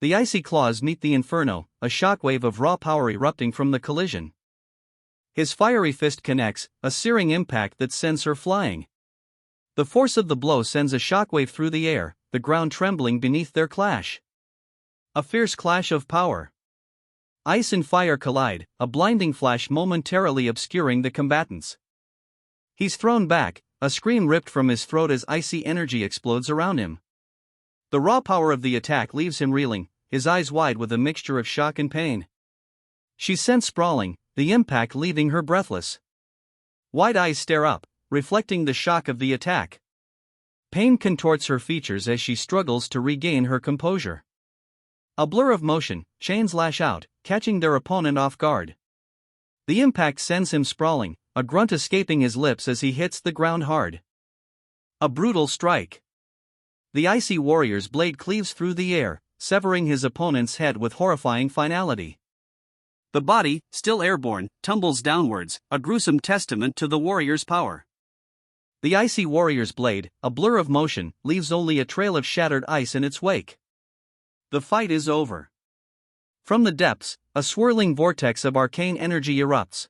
The icy claws meet the inferno, a shockwave of raw power erupting from the collision. His fiery fist connects, a searing impact that sends her flying. The force of the blow sends a shockwave through the air, the ground trembling beneath their clash. A fierce clash of power. Ice and fire collide, a blinding flash momentarily obscuring the combatants. He's thrown back, a scream ripped from his throat as icy energy explodes around him. The raw power of the attack leaves him reeling, his eyes wide with a mixture of shock and pain. She's sent sprawling, the impact leaving her breathless. Wide eyes stare up, reflecting the shock of the attack. Pain contorts her features as she struggles to regain her composure. A blur of motion, chains lash out, catching their opponent off guard. The impact sends him sprawling, a grunt escaping his lips as he hits the ground hard. A brutal strike. The icy warrior's blade cleaves through the air, severing his opponent's head with horrifying finality. The body, still airborne, tumbles downwards, a gruesome testament to the warrior's power. The icy warrior's blade, a blur of motion, leaves only a trail of shattered ice in its wake. The fight is over. From the depths, a swirling vortex of arcane energy erupts.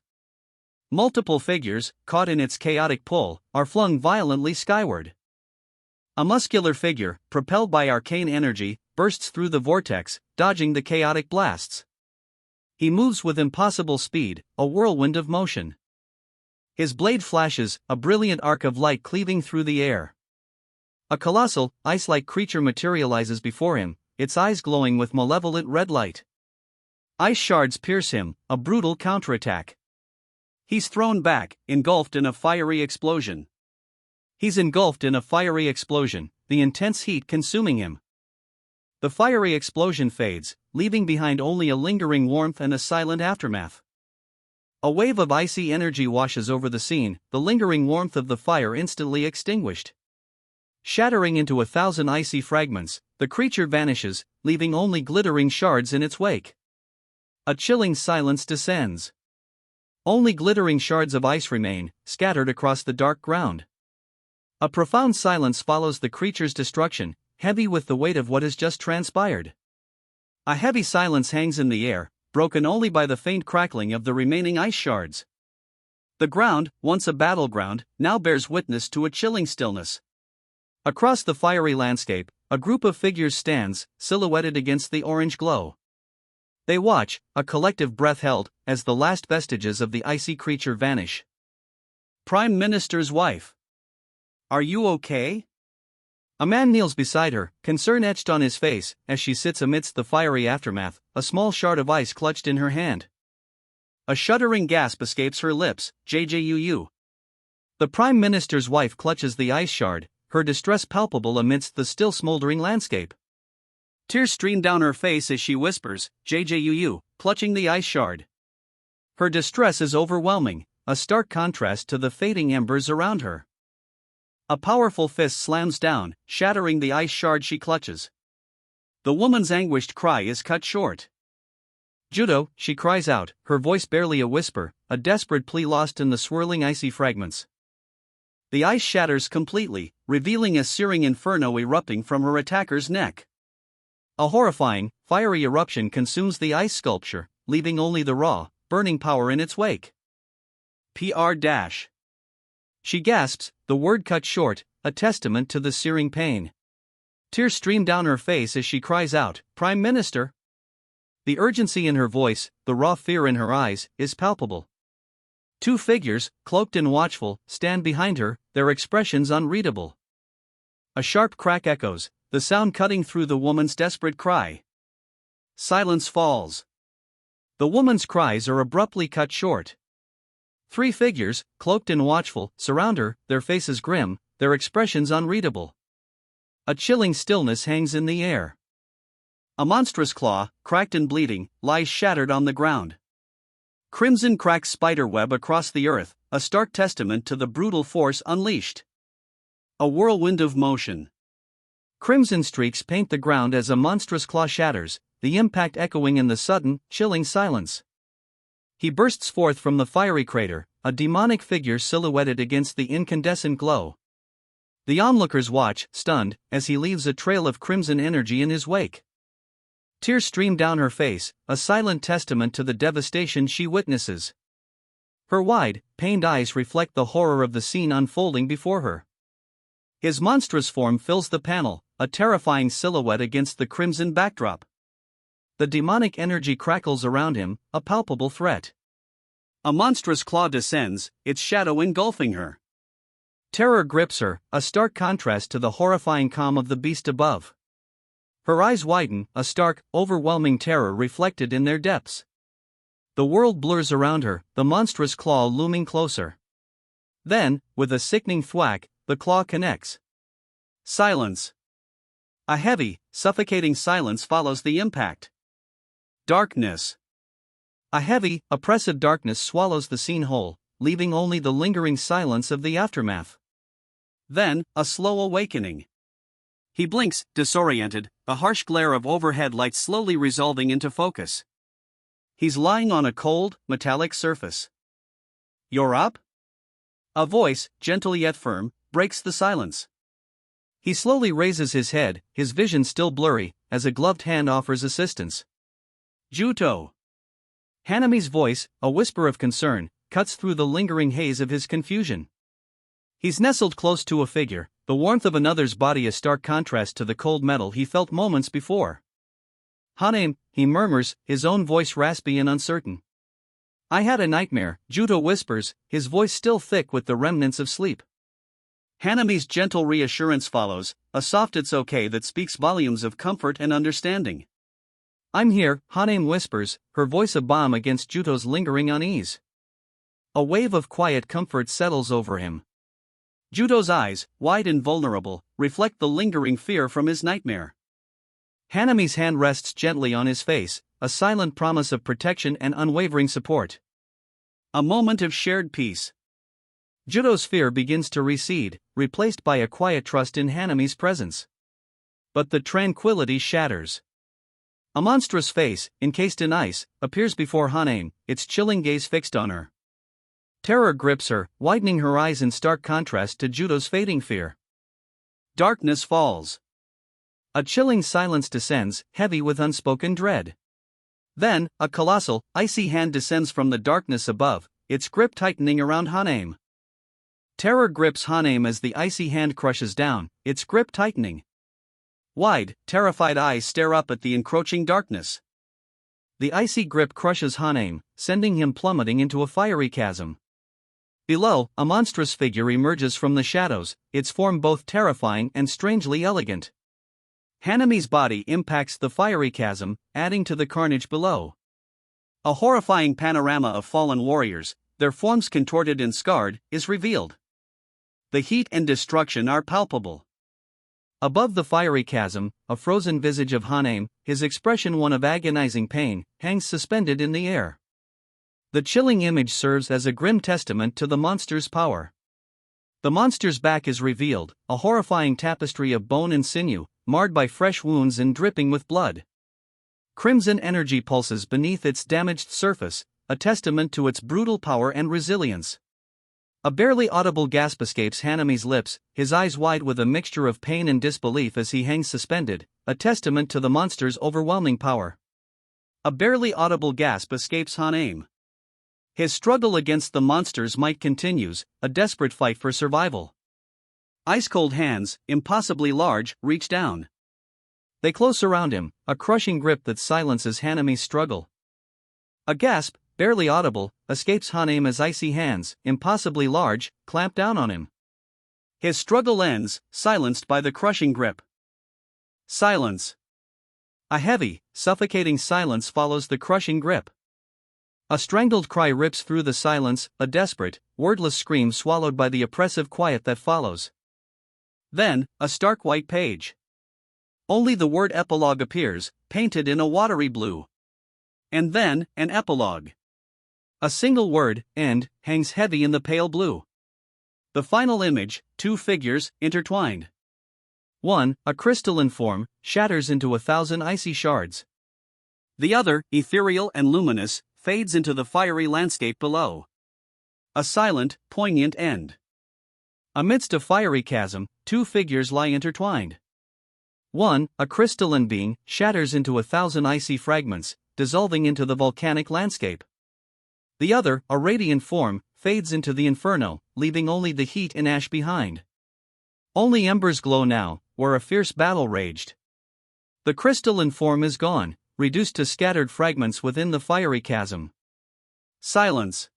Multiple figures, caught in its chaotic pull, are flung violently skyward. A muscular figure, propelled by arcane energy, bursts through the vortex, dodging the chaotic blasts. He moves with impossible speed, a whirlwind of motion. His blade flashes, a brilliant arc of light cleaving through the air. A colossal, ice-like creature materializes before him, its eyes glowing with malevolent red light. Ice shards pierce him, a brutal counterattack. He's thrown back, engulfed in a fiery explosion. The intense heat consuming him. The fiery explosion fades, leaving behind only a lingering warmth and a silent aftermath. A wave of icy energy washes over the scene, the lingering warmth of the fire instantly extinguished. Shattering into 1,000 icy fragments, the creature vanishes, leaving only glittering shards in its wake. A chilling silence descends. Only glittering shards of ice remain, scattered across the dark ground. A profound silence follows the creature's destruction, heavy with the weight of what has just transpired. A heavy silence hangs in the air, broken only by the faint crackling of the remaining ice shards. The ground, once a battleground, now bears witness to a chilling stillness. Across the fiery landscape, a group of figures stands, silhouetted against the orange glow. They watch, a collective breath held, as the last vestiges of the icy creature vanish. Prime Minister's wife. Are you okay? A man kneels beside her, concern etched on his face, as she sits amidst the fiery aftermath, a small shard of ice clutched in her hand. A shuddering gasp escapes her lips, JJUU. The Prime Minister's wife clutches the ice shard, her distress palpable amidst the still smoldering landscape. Tears stream down her face as she whispers, JJUU, clutching the ice shard. Her distress is overwhelming, a stark contrast to the fading embers around her. A powerful fist slams down, shattering the ice shard she clutches. The woman's anguished cry is cut short. Judo, she cries out, her voice barely a whisper, a desperate plea lost in the swirling icy fragments. The ice shatters completely, revealing a searing inferno erupting from her attacker's neck. A horrifying, fiery eruption consumes the ice sculpture, leaving only the raw, burning power in its wake. PR-. She gasps, the word cut short, a testament to the searing pain. Tears stream down her face as she cries out, Prime Minister! The urgency in her voice, the raw fear in her eyes, is palpable. Two figures, cloaked and watchful, stand behind her, their expressions unreadable. A sharp crack echoes, the sound cutting through the woman's desperate cry. Silence falls. The woman's cries are abruptly cut short. Three figures, cloaked and watchful, surround her, their faces grim, their expressions unreadable. A chilling stillness hangs in the air. A monstrous claw, cracked and bleeding, lies shattered on the ground. Crimson cracks spiderweb across the earth, a stark testament to the brutal force unleashed. A whirlwind of motion. Crimson streaks paint the ground as a monstrous claw shatters, the impact echoing in the sudden, chilling silence. He bursts forth from the fiery crater, a demonic figure silhouetted against the incandescent glow. The onlookers watch, stunned, as he leaves a trail of crimson energy in his wake. Tears stream down her face, a silent testament to the devastation she witnesses. Her wide, pained eyes reflect the horror of the scene unfolding before her. His monstrous form fills the panel, a terrifying silhouette against the crimson backdrop. The demonic energy crackles around him, a palpable threat. A monstrous claw descends, its shadow engulfing her. Terror grips her, a stark contrast to the horrifying calm of the beast above. Her eyes widen, a stark, overwhelming terror reflected in their depths. The world blurs around her, the monstrous claw looming closer. Then, with a sickening thwack, the claw connects. Silence. A heavy, suffocating silence follows the impact. Darkness. A heavy, oppressive darkness swallows the scene whole, leaving only the lingering silence of the aftermath. Then, a slow awakening. He blinks, disoriented, a harsh glare of overhead lights slowly resolving into focus. He's lying on a cold, metallic surface. You're up? A voice, gentle yet firm, breaks the silence. He slowly raises his head, his vision still blurry, as a gloved hand offers assistance. Juto. Hanami's voice, a whisper of concern, cuts through the lingering haze of his confusion. He's nestled close to a figure, the warmth of another's body a stark contrast to the cold metal he felt moments before. Hanem, he murmurs, his own voice raspy and uncertain. I had a nightmare, Juto whispers, his voice still thick with the remnants of sleep. Hanami's gentle reassurance follows, a soft it's okay that speaks volumes of comfort and understanding. I'm here, Haname whispers, her voice a balm against Juto's lingering unease. A wave of quiet comfort settles over him. Juto's eyes, wide and vulnerable, reflect the lingering fear from his nightmare. Haname's hand rests gently on his face, a silent promise of protection and unwavering support. A moment of shared peace. Juto's fear begins to recede, replaced by a quiet trust in Haname's presence. But the tranquility shatters. A monstrous face, encased in ice, appears before Haname, its chilling gaze fixed on her. Terror grips her, widening her eyes in stark contrast to Juto's fading fear. Darkness falls. A chilling silence descends, heavy with unspoken dread. Then, a colossal, icy hand descends from the darkness above, its grip tightening around Haname. Terror grips Haname as the icy hand crushes down, its grip tightening. Wide, terrified eyes stare up at the encroaching darkness. The icy grip crushes Haname, sending him plummeting into a fiery chasm. Below, a monstrous figure emerges from the shadows, its form both terrifying and strangely elegant. Haname's body impacts the fiery chasm, adding to the carnage below. A horrifying panorama of fallen warriors, their forms contorted and scarred, is revealed. The heat and destruction are palpable. Above the fiery chasm, a frozen visage of Haname, his expression one of agonizing pain, hangs suspended in the air. The chilling image serves as a grim testament to the monster's power. The monster's back is revealed, a horrifying tapestry of bone and sinew, marred by fresh wounds and dripping with blood. Crimson energy pulses beneath its damaged surface, a testament to its brutal power and resilience. A barely audible gasp escapes Haname's lips, his eyes wide with a mixture of pain and disbelief as he hangs suspended, a testament to the monster's overwhelming power. A barely audible gasp escapes Haname. His struggle against the monster's might continues, a desperate fight for survival. Ice-cold hands, impossibly large, reach down. They close around him, a crushing grip that silences Haname's struggle. A gasp, barely audible, escapes Haname as icy hands, impossibly large, clamp down on him. His struggle ends, silenced by the crushing grip. Silence. A heavy, suffocating silence follows the crushing grip. A strangled cry rips through the silence, a desperate, wordless scream swallowed by the oppressive quiet that follows. Then, a stark white page. Only the word epilogue appears, painted in a watery blue. And then, an epilogue. A single word, end, hangs heavy in the pale blue. The final image, two figures, intertwined. One, a crystalline form, shatters into 1,000 icy shards. The other, ethereal and luminous, fades into the fiery landscape below. A silent, poignant end. Amidst a fiery chasm, two figures lie intertwined. One, a crystalline being, shatters into 1,000 icy fragments, dissolving into the volcanic landscape. The other, a radiant form, fades into the inferno, leaving only the heat and ash behind. Only embers glow now, where a fierce battle raged. The crystalline form is gone, reduced to scattered fragments within the fiery chasm. Silence.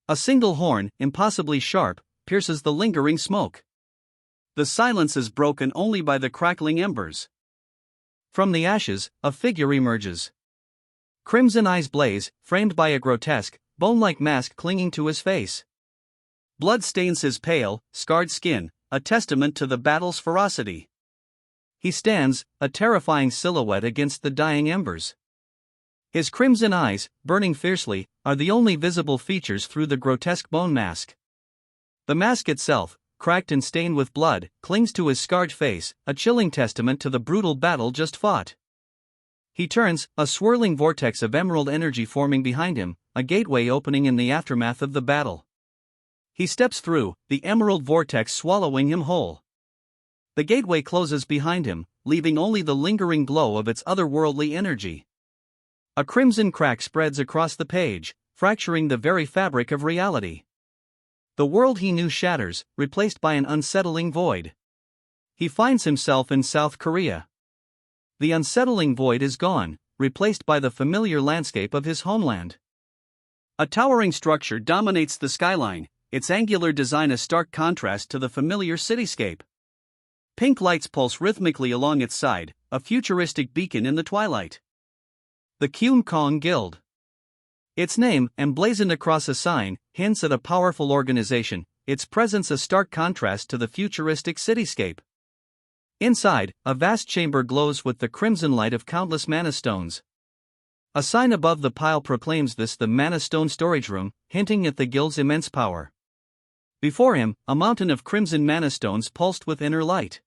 A single horn, impossibly sharp, pierces the lingering smoke. The silence is broken only by the crackling embers. From the ashes, a figure emerges. Crimson eyes blaze, framed by a grotesque, bone-like mask clinging to his face. Blood stains his pale, scarred skin, a testament to the battle's ferocity. He stands, a terrifying silhouette against the dying embers. His crimson eyes, burning fiercely, are the only visible features through the grotesque bone mask. The mask itself, cracked and stained with blood, clings to his scarred face, a chilling testament to the brutal battle just fought. He turns, a swirling vortex of emerald energy forming behind him, a gateway opening in the aftermath of the battle. He steps through, the emerald vortex swallowing him whole. The gateway closes behind him, leaving only the lingering glow of its otherworldly energy. A crimson crack spreads across the page, fracturing the very fabric of reality. The world he knew shatters, replaced by an unsettling void. He finds himself in South Korea. The unsettling void is gone, replaced by the familiar landscape of his homeland. A towering structure dominates the skyline, its angular design a stark contrast to the familiar cityscape. Pink lights pulse rhythmically along its side, a futuristic beacon in the twilight. The Kyum Kong Guild. Its name, emblazoned across a sign, hints at a powerful organization, its presence a stark contrast to the futuristic cityscape. Inside, a vast chamber glows with the crimson light of countless mana stones. A sign above the pile proclaims this the Mana Stone Storage Room, hinting at the guild's immense power. Before him, a mountain of crimson mana stones pulsed with inner light.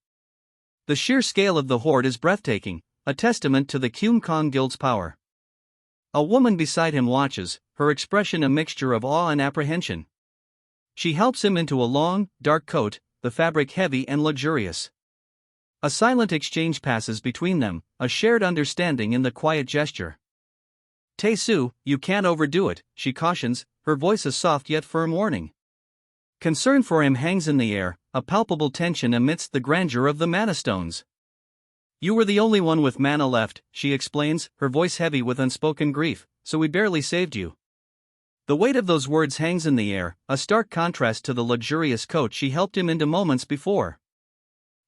The sheer scale of the hoard is breathtaking, a testament to the Kyum Kong Guild's power. A woman beside him watches, her expression a mixture of awe and apprehension. She helps him into a long, dark coat, the fabric heavy and luxurious. A silent exchange passes between them, a shared understanding in the quiet gesture. Tae-soo, you can't overdo it, she cautions, her voice a soft yet firm warning. Concern for him hangs in the air, a palpable tension amidst the grandeur of the mana stones. You were the only one with mana left, she explains, her voice heavy with unspoken grief, so we barely saved you. The weight of those words hangs in the air, a stark contrast to the luxurious coat she helped him into moments before.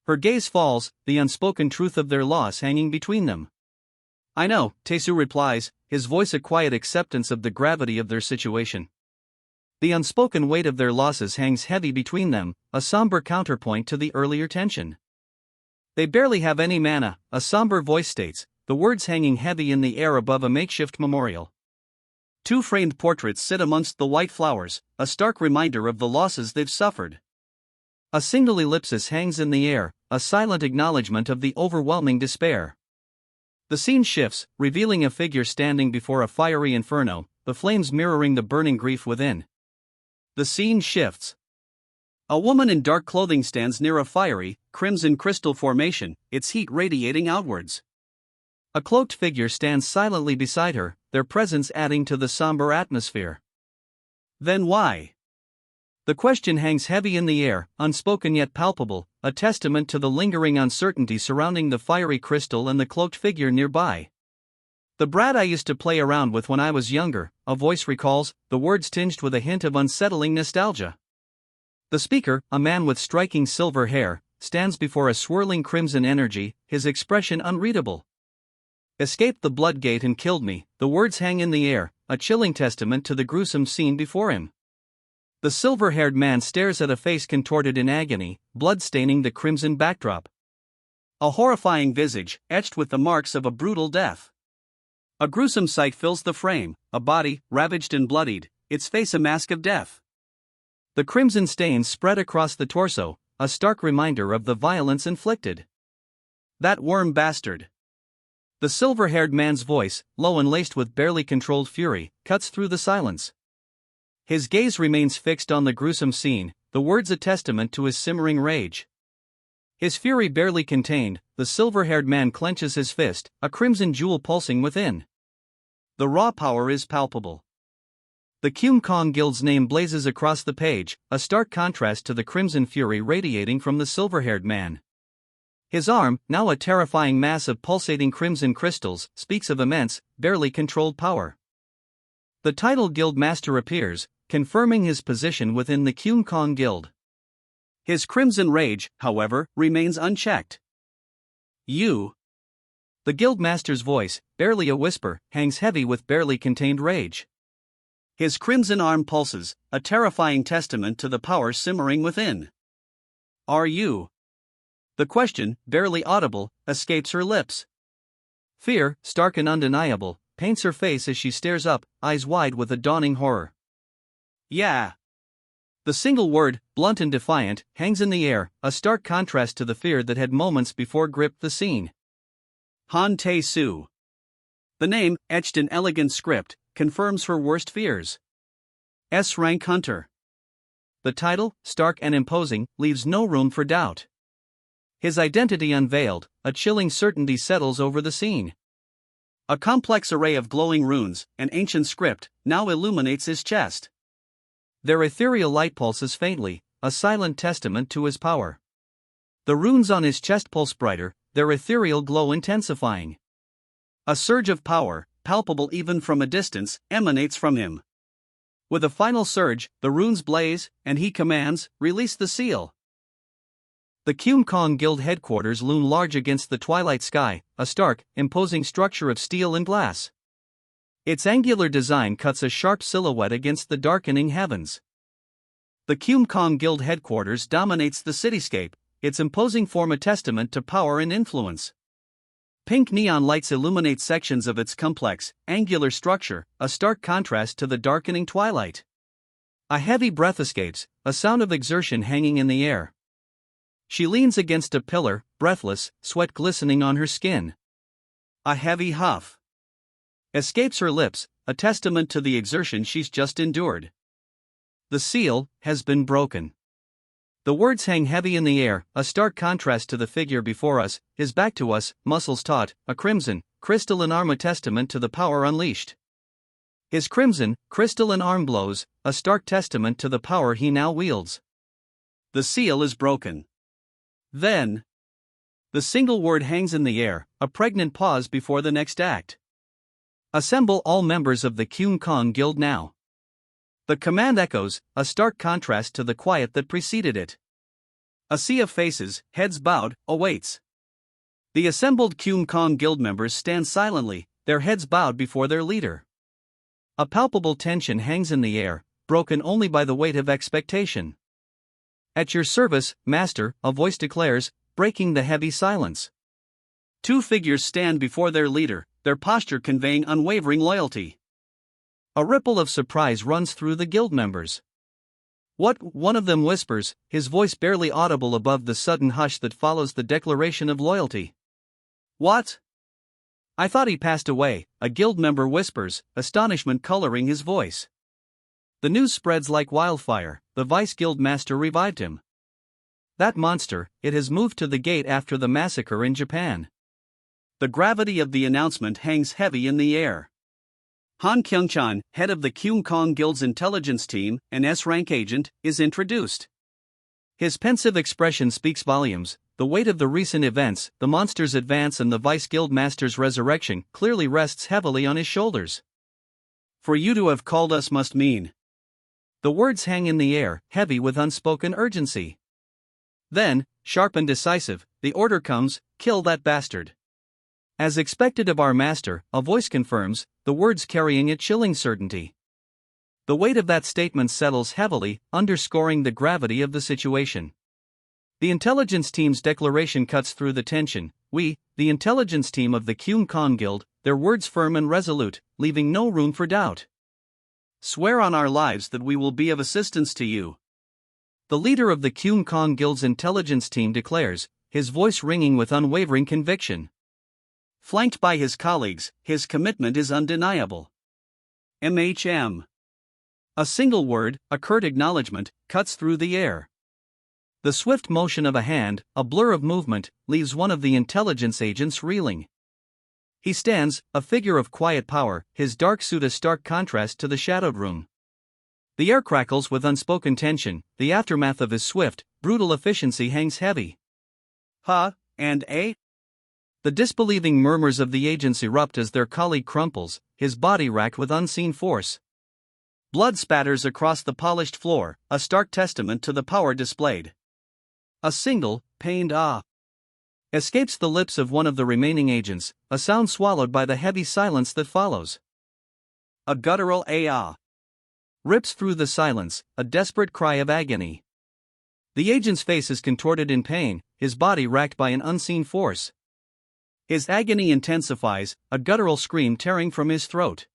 Her gaze falls, the unspoken truth of their loss hanging between them. I know, Tae-soo replies, his voice a quiet acceptance of the gravity of their situation. The unspoken weight of their losses hangs heavy between them, a somber counterpoint to the earlier tension. They barely have any mana, a somber voice states, the words hanging heavy in the air above a makeshift memorial. Two framed portraits sit amongst the white flowers, a stark reminder of the losses they've suffered. A single ellipsis hangs in the air, a silent acknowledgement of the overwhelming despair. The scene shifts, revealing a figure standing before a fiery inferno, the flames mirroring the burning grief within. The scene shifts. A woman in dark clothing stands near a fiery, crimson crystal formation, its heat radiating outwards. A cloaked figure stands silently beside her, their presence adding to the somber atmosphere. Then why? The question hangs heavy in the air, unspoken yet palpable, a testament to the lingering uncertainty surrounding the fiery crystal and the cloaked figure nearby. The brat I used to play around with when I was younger, a voice recalls, the words tinged with a hint of unsettling nostalgia. The speaker, a man with striking silver hair, stands before a swirling crimson energy, his expression unreadable. Escaped the blood gate and killed me, the words hang in the air, a chilling testament to the gruesome scene before him. The silver-haired man stares at a face contorted in agony, blood staining the crimson backdrop. A horrifying visage, etched with the marks of a brutal death. A gruesome sight fills the frame, a body, ravaged and bloodied, its face a mask of death. The crimson stains spread across the torso, a stark reminder of the violence inflicted. That worm bastard. The silver-haired man's voice, low and laced with barely controlled fury, cuts through the silence. His gaze remains fixed on the gruesome scene, the words a testament to his simmering rage. His fury barely contained, the silver-haired man clenches his fist, a crimson jewel pulsing within. The raw power is palpable. The Kyum Kong Guild's name blazes across the page, a stark contrast to the crimson fury radiating from the silver-haired man. His arm, now a terrifying mass of pulsating crimson crystals, speaks of immense, barely controlled power. The titled guild master appears, confirming his position within the Kyum Kong Guild. His crimson rage, however, remains unchecked. You. The guild master's voice, barely a whisper, hangs heavy with barely contained rage. His crimson arm pulses, a terrifying testament to the power simmering within. Are you? The question, barely audible, escapes her lips. Fear, stark and undeniable, paints her face as she stares up, eyes wide with a dawning horror. Yeah. The single word, blunt and defiant, hangs in the air, a stark contrast to the fear that had moments before gripped the scene. Han Tae-soo. The name, etched in elegant script, confirms her worst fears. S-rank hunter. The title, stark and imposing, leaves no room for doubt. His identity unveiled, a chilling certainty settles over the scene. A complex array of glowing runes, an ancient script, now illuminates his chest. Their ethereal light pulses faintly, a silent testament to his power. The runes on his chest pulse brighter, their ethereal glow intensifying. A surge of power, palpable even from a distance, emanates from him. With a final surge, the runes blaze, and he commands, release the seal. The Kyum Kong Guild headquarters loom large against the twilight sky, a stark, imposing structure of steel and glass. Its angular design cuts a sharp silhouette against the darkening heavens. The Kyum Kong Guild headquarters dominates the cityscape, its imposing form a testament to power and influence. Pink neon lights illuminate sections of its complex, angular structure, a stark contrast to the darkening twilight. A heavy breath escapes, a sound of exertion hanging in the air. She leans against a pillar, breathless, sweat glistening on her skin. A heavy huff escapes her lips, a testament to the exertion she's just endured. The seal has been broken. The words hang heavy in the air, a stark contrast to the figure before us, his back to us, muscles taut, a crimson, crystalline arm a testament to the power unleashed. His crimson, crystalline arm blows, a stark testament to the power he now wields. The seal is broken. Then, the single word hangs in the air, a pregnant pause before the next act. Assemble all members of the Kyum Kong Guild now. The command echoes, a stark contrast to the quiet that preceded it. A sea of faces, heads bowed, awaits. The assembled Kyum Kong Guild members stand silently, their heads bowed before their leader. A palpable tension hangs in the air, broken only by the weight of expectation. At your service, master, a voice declares, breaking the heavy silence. Two figures stand before their leader, their posture conveying unwavering loyalty. A ripple of surprise runs through the guild members. What? One of them whispers, his voice barely audible above the sudden hush that follows the declaration of loyalty. What? I thought he passed away, a guild member whispers, astonishment coloring his voice. The news spreads like wildfire, the vice guild master revived him. That monster, it has moved to the gate after the massacre in Japan. The gravity of the announcement hangs heavy in the air. Han Kyung-chan, head of the Kyum Kong Guild's intelligence team, an S-rank agent, is introduced. His pensive expression speaks volumes. The weight of the recent events, the monster's advance and the vice guild master's resurrection, clearly rests heavily on his shoulders. For you to have called us must mean. The words hang in the air, heavy with unspoken urgency. Then, sharp and decisive, the order comes, kill that bastard. As expected of our master, a voice confirms, the words carrying a chilling certainty. The weight of that statement settles heavily, underscoring the gravity of the situation. The intelligence team's declaration cuts through the tension. We, the intelligence team of the Kyum Kong Guild, their words firm and resolute, leaving no room for doubt. Swear on our lives that we will be of assistance to you. The leader of the Kyum Kong Guild's intelligence team declares, his voice ringing with unwavering conviction. Flanked by his colleagues, his commitment is undeniable. MHM. A single word, a curt acknowledgement, cuts through the air. The swift motion of a hand, a blur of movement, leaves one of the intelligence agents reeling. He stands, a figure of quiet power, his dark suit a stark contrast to the shadowed room. The air crackles with unspoken tension, the aftermath of his swift, brutal efficiency hangs heavy. Huh, and eh? The disbelieving murmurs of the agents erupt as their colleague crumples, his body racked with unseen force. Blood spatters across the polished floor, a stark testament to the power displayed. A single, pained ah escapes the lips of one of the remaining agents, a sound swallowed by the heavy silence that follows. A guttural ah rips through the silence, a desperate cry of agony. The agent's face is contorted in pain, his body racked by an unseen force. His agony intensifies, a guttural scream tearing from his throat.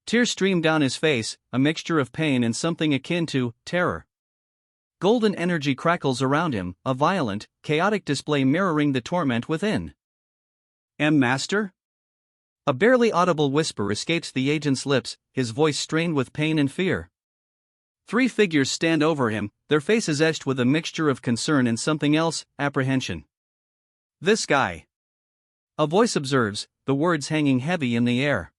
Tears stream down his face, a mixture of pain and something akin to terror. Golden energy crackles around him, a violent, chaotic display mirroring the torment within. Master? A barely audible whisper escapes the agent's lips, his voice strained with pain and fear. Three figures stand over him, their faces etched with a mixture of concern and something else, apprehension. This guy. A voice observes, the words hanging heavy in the air.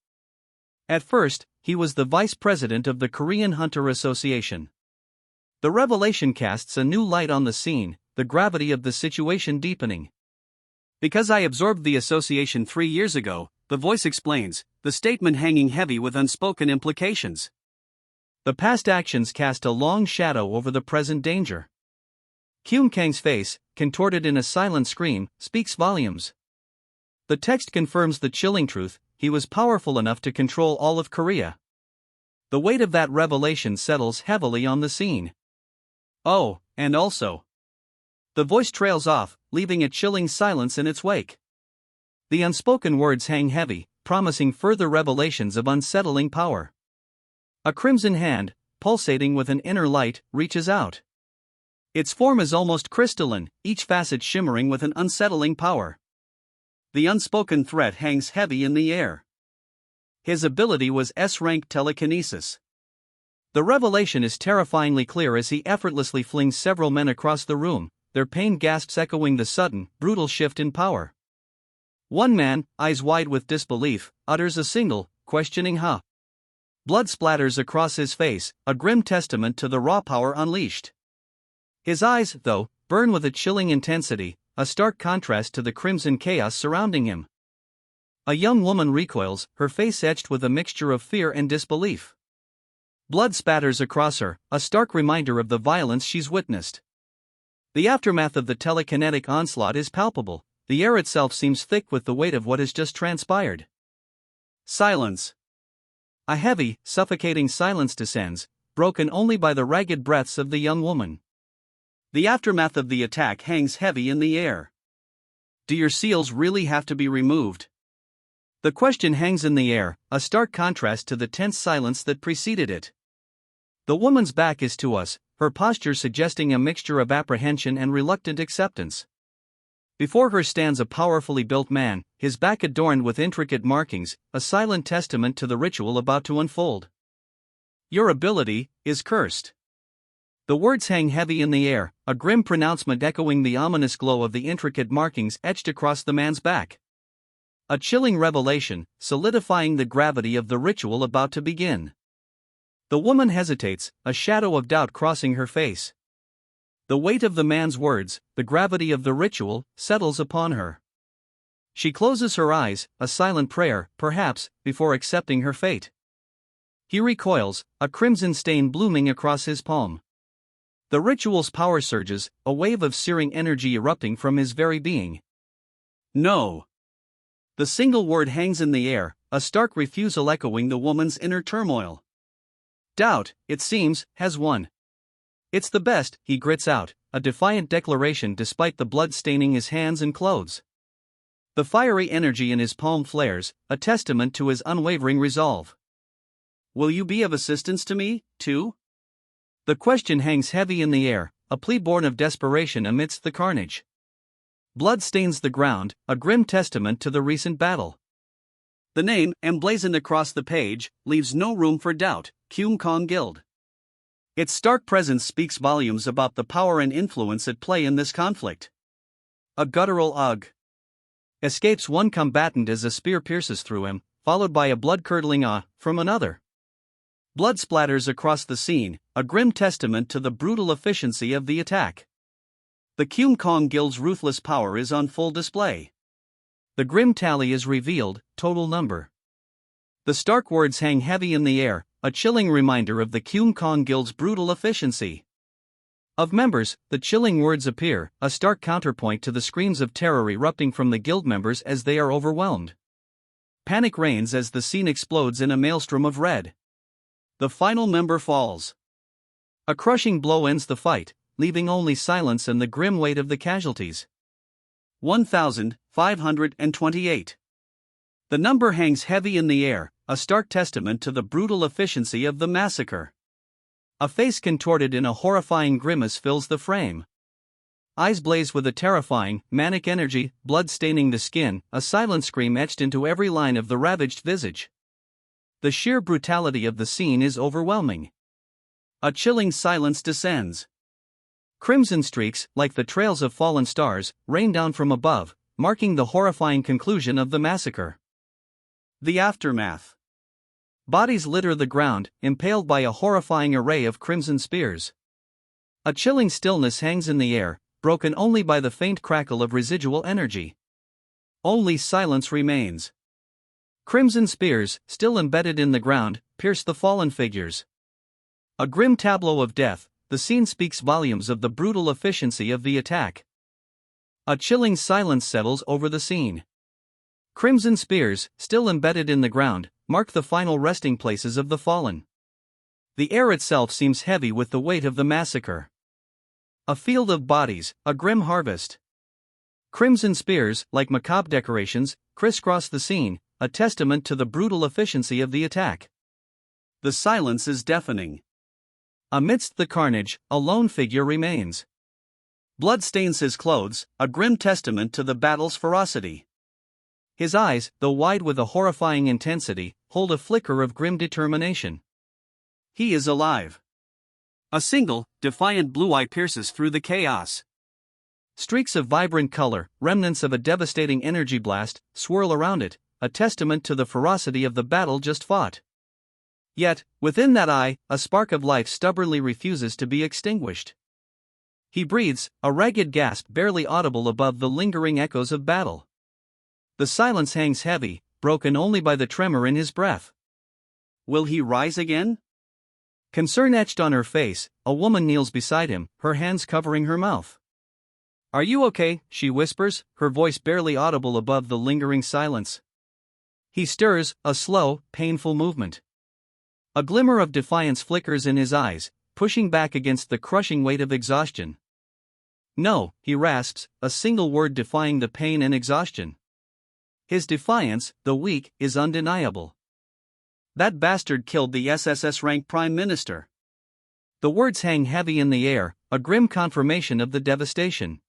At first, he was the vice president of the Korean Hunter Association. The revelation casts a new light on the scene, the gravity of the situation deepening. Because I absorbed the association 3 years ago, the voice explains, the statement hanging heavy with unspoken implications. The past actions cast a long shadow over the present danger. Kyum Kang's face, contorted in a silent scream, speaks volumes. The text confirms the chilling truth, he was powerful enough to control all of Korea. The weight of that revelation settles heavily on the scene. Oh, and also, the voice trails off, leaving a chilling silence in its wake. The unspoken words hang heavy, promising further revelations of unsettling power. A crimson hand, pulsating with an inner light, reaches out. Its form is almost crystalline, each facet shimmering with an unsettling power. The unspoken threat hangs heavy in the air. His ability was S-rank telekinesis. The revelation is terrifyingly clear as he effortlessly flings several men across the room, their pained gasps echoing the sudden, brutal shift in power. One man, eyes wide with disbelief, utters a single, questioning "huh." Blood splatters across his face, a grim testament to the raw power unleashed. His eyes, though, burn with a chilling intensity, a stark contrast to the crimson chaos surrounding him. A young woman recoils, her face etched with a mixture of fear and disbelief. Blood spatters across her, a stark reminder of the violence she's witnessed. The aftermath of the telekinetic onslaught is palpable. The air itself seems thick with the weight of what has just transpired. Silence. A heavy, suffocating silence descends, broken only by the ragged breaths of the young woman. The aftermath of the attack hangs heavy in the air. Do your seals really have to be removed? The question hangs in the air, a stark contrast to the tense silence that preceded it. The woman's back is to us, her posture suggesting a mixture of apprehension and reluctant acceptance. Before her stands a powerfully built man, his back adorned with intricate markings, a silent testament to the ritual about to unfold. Your ability is cursed. The words hang heavy in the air, a grim pronouncement echoing the ominous glow of the intricate markings etched across the man's back. A chilling revelation, solidifying the gravity of the ritual about to begin. The woman hesitates, a shadow of doubt crossing her face. The weight of the man's words, the gravity of the ritual, settles upon her. She closes her eyes, a silent prayer, perhaps, before accepting her fate. He recoils, a crimson stain blooming across his palm. The ritual's power surges, a wave of searing energy erupting from his very being. No. The single word hangs in the air, a stark refusal echoing the woman's inner turmoil. Doubt, it seems, has won. It's the best, he grits out, a defiant declaration despite the blood staining his hands and clothes. The fiery energy in his palm flares, a testament to his unwavering resolve. Will you be of assistance to me, too? The question hangs heavy in the air, a plea born of desperation amidst the carnage. Blood stains the ground, a grim testament to the recent battle. The name, emblazoned across the page, leaves no room for doubt, Kyum Kong Guild. Its stark presence speaks volumes about the power and influence at play in this conflict. A guttural ugh escapes one combatant as a spear pierces through him, followed by a blood-curdling ah from another. Blood splatters across the scene, a grim testament to the brutal efficiency of the attack. The Kyum Kong Guild's ruthless power is on full display. The grim tally is revealed, total number. The stark words hang heavy in the air, a chilling reminder of the Kyum Kong Guild's brutal efficiency. Of members, the chilling words appear, a stark counterpoint to the screams of terror erupting from the guild members as they are overwhelmed. Panic reigns as the scene explodes in a maelstrom of red. The final member falls. A crushing blow ends the fight, leaving only silence and the grim weight of the casualties. 1,528. The number hangs heavy in the air, a stark testament to the brutal efficiency of the massacre. A face contorted in a horrifying grimace fills the frame. Eyes blaze with a terrifying, manic energy, blood staining the skin, a silent scream etched into every line of the ravaged visage. The sheer brutality of the scene is overwhelming. A chilling silence descends. Crimson streaks, like the trails of fallen stars, rain down from above, marking the horrifying conclusion of the massacre. The aftermath. Bodies litter the ground, impaled by a horrifying array of crimson spears. A chilling stillness hangs in the air, broken only by the faint crackle of residual energy. Only silence remains. Crimson spears, still embedded in the ground, pierce the fallen figures. A grim tableau of death, the scene speaks volumes of the brutal efficiency of the attack. A chilling silence settles over the scene. Crimson spears, still embedded in the ground, mark the final resting places of the fallen. The air itself seems heavy with the weight of the massacre. A field of bodies, a grim harvest. Crimson spears, like macabre decorations, crisscross the scene, a testament to the brutal efficiency of the attack. The silence is deafening. Amidst the carnage, a lone figure remains. Blood stains his clothes, a grim testament to the battle's ferocity. His eyes, though wide with a horrifying intensity, hold a flicker of grim determination. He is alive. A single, defiant blue eye pierces through the chaos. Streaks of vibrant color, remnants of a devastating energy blast, swirl around it, a testament to the ferocity of the battle just fought. Yet, within that eye, a spark of life stubbornly refuses to be extinguished. He breathes, a ragged gasp barely audible above the lingering echoes of battle. The silence hangs heavy, broken only by the tremor in his breath. Will he rise again? Concern etched on her face, a woman kneels beside him, her hands covering her mouth. "Are you okay?" she whispers, her voice barely audible above the lingering silence. He stirs, a slow, painful movement. A glimmer of defiance flickers in his eyes, pushing back against the crushing weight of exhaustion. "No," he rasps, a single word defying the pain and exhaustion. His defiance, though weak, is undeniable. "That bastard killed the SSS-rank Prime Minister." The words hang heavy in the air, a grim confirmation of the devastation.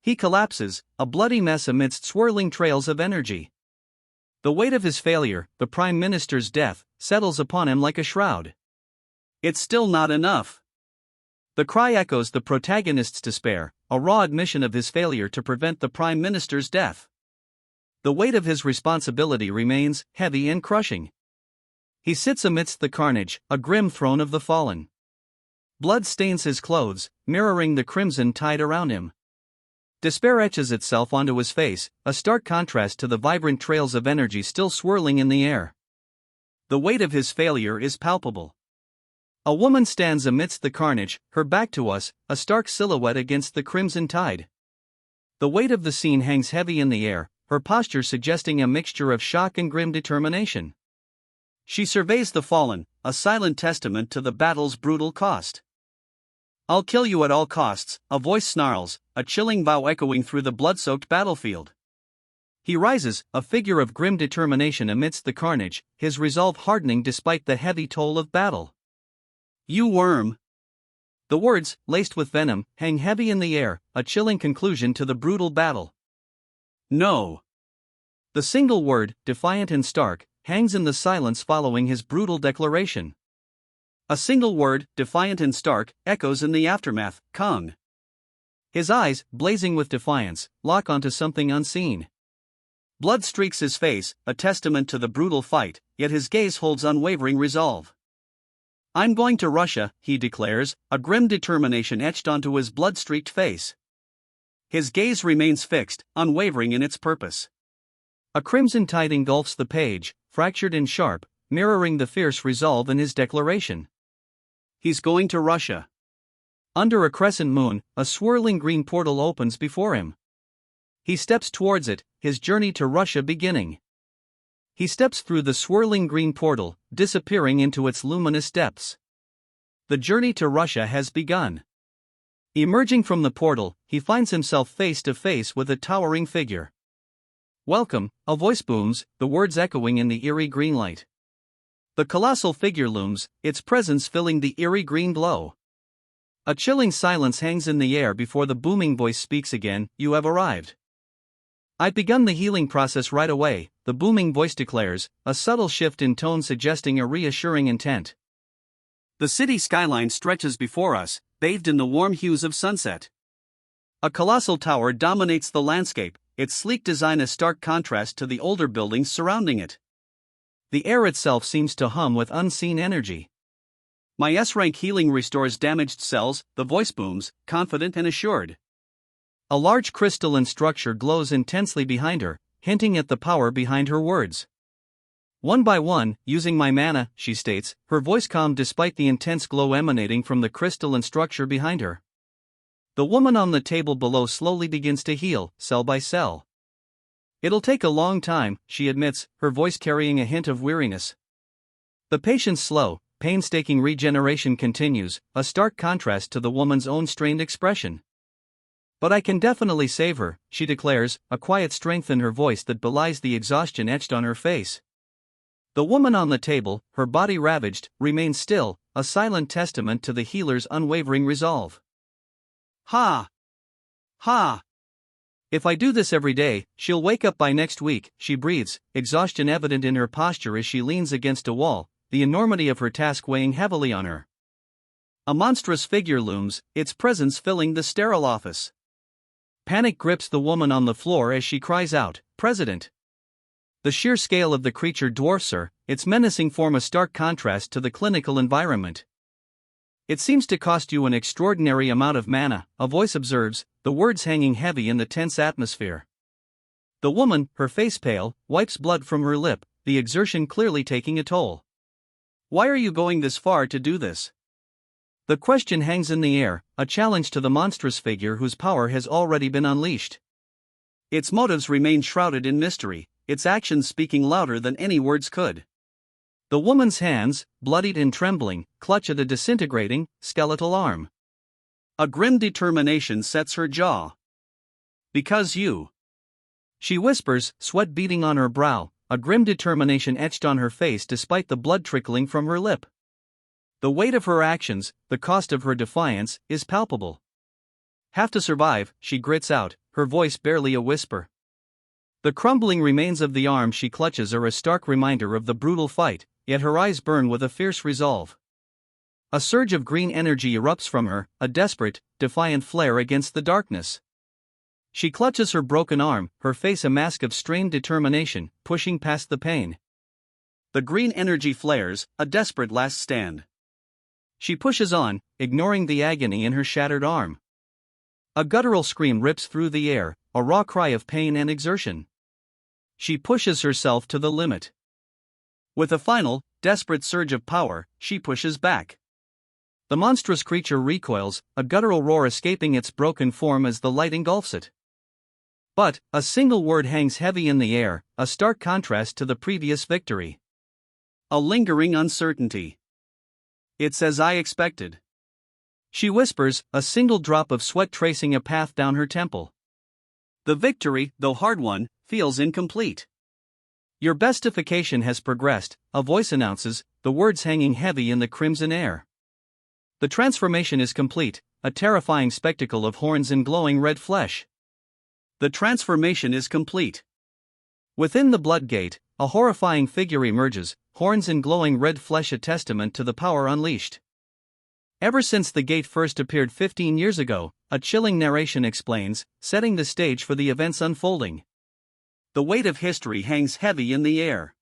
He collapses, a bloody mess amidst swirling trails of energy. The weight of his failure, the Prime Minister's death, settles upon him like a shroud. It's still not enough. The cry echoes the protagonist's despair, a raw admission of his failure to prevent the Prime Minister's death. The weight of his responsibility remains heavy and crushing. He sits amidst the carnage, a grim throne of the fallen. Blood stains his clothes, mirroring the crimson tide around him. Despair etches itself onto his face, a stark contrast to the vibrant trails of energy still swirling in the air. The weight of his failure is palpable. A woman stands amidst the carnage, her back to us, a stark silhouette against the crimson tide. The weight of the scene hangs heavy in the air, her posture suggesting a mixture of shock and grim determination. She surveys the fallen, a silent testament to the battle's brutal cost. "I'll kill you at all costs," a voice snarls, a chilling vow echoing through the blood-soaked battlefield. He rises, a figure of grim determination amidst the carnage, his resolve hardening despite the heavy toll of battle. "You worm!" The words, laced with venom, hang heavy in the air, a chilling conclusion to the brutal battle. "No." The single word, defiant and stark, hangs in the silence following his brutal declaration. A single word, defiant and stark, echoes in the aftermath, Kung. His eyes, blazing with defiance, lock onto something unseen. Blood streaks his face, a testament to the brutal fight, yet his gaze holds unwavering resolve. "I'm going to Russia," he declares, a grim determination etched onto his blood-streaked face. His gaze remains fixed, unwavering in its purpose. A crimson tide engulfs the page, fractured and sharp, mirroring the fierce resolve in his declaration. He's going to Russia. Under a crescent moon, a swirling green portal opens before him. He steps towards it, his journey to Russia beginning. He steps through the swirling green portal, disappearing into its luminous depths. The journey to Russia has begun. Emerging from the portal, he finds himself face to face with a towering figure. "Welcome," a voice booms, the words echoing in the eerie green light. The colossal figure looms, its presence filling the eerie green glow. A chilling silence hangs in the air before the booming voice speaks again. "You have arrived. I've begun the healing process right away," the booming voice declares, a subtle shift in tone suggesting a reassuring intent. The city skyline stretches before us, bathed in the warm hues of sunset. A colossal tower dominates the landscape, its sleek design a stark contrast to the older buildings surrounding it. The air itself seems to hum with unseen energy. "My S-rank healing restores damaged cells," the voice booms, confident and assured. A large crystalline structure glows intensely behind her, hinting at the power behind her words. "One by one, using my mana," she states, her voice calm despite the intense glow emanating from the crystalline structure behind her. The woman on the table below slowly begins to heal, cell by cell. It'll take a long time, she admits, her voice carrying a hint of weariness. The patient's slow, painstaking regeneration continues, a stark contrast to the woman's own strained expression. But I can definitely save her, she declares, a quiet strength in her voice that belies the exhaustion etched on her face. The woman on the table, her body ravaged, remains still, a silent testament to the healer's unwavering resolve. Ha! Ha! If I do this every day, she'll wake up by next week, she breathes, exhaustion evident in her posture as she leans against a wall, the enormity of her task weighing heavily on her. A monstrous figure looms, its presence filling the sterile office. Panic grips the woman on the floor as she cries out, "President!" The sheer scale of the creature dwarfs her, its menacing form a stark contrast to the clinical environment. "It seems to cost you an extraordinary amount of mana," a voice observes, the words hanging heavy in the tense atmosphere. The woman, her face pale, wipes blood from her lip, the exertion clearly taking a toll. "Why are you going this far to do this?" The question hangs in the air, a challenge to the monstrous figure whose power has already been unleashed. Its motives remain shrouded in mystery, its actions speaking louder than any words could. The woman's hands, bloodied and trembling, clutch at a disintegrating, skeletal arm. A grim determination sets her jaw. "Because you," she whispers, sweat beading on her brow, a grim determination etched on her face despite the blood trickling from her lip. The weight of her actions, the cost of her defiance, is palpable. "Have to survive," she grits out, her voice barely a whisper. The crumbling remains of the arm she clutches are a stark reminder of the brutal fight, yet her eyes burn with a fierce resolve. A surge of green energy erupts from her, a desperate, defiant flare against the darkness. She clutches her broken arm, her face a mask of strained determination, pushing past the pain. The green energy flares, a desperate last stand. She pushes on, ignoring the agony in her shattered arm. A guttural scream rips through the air, a raw cry of pain and exertion. She pushes herself to the limit. With a final, desperate surge of power, she pushes back. The monstrous creature recoils, a guttural roar escaping its broken form as the light engulfs it. But, a single word hangs heavy in the air, a stark contrast to the previous victory. A lingering uncertainty. "It's as I expected," she whispers, a single drop of sweat tracing a path down her temple. "The victory, though hard won, feels incomplete." "Your bestification has progressed," a voice announces, the words hanging heavy in the crimson air. "The transformation is complete, a terrifying spectacle of horns and glowing red flesh." The transformation is complete. Within the blood gate, a horrifying figure emerges, horns and glowing red flesh a testament to the power unleashed. Ever since the gate first appeared 15 years ago, a chilling narration explains, setting the stage for the events unfolding. The weight of history hangs heavy in the air.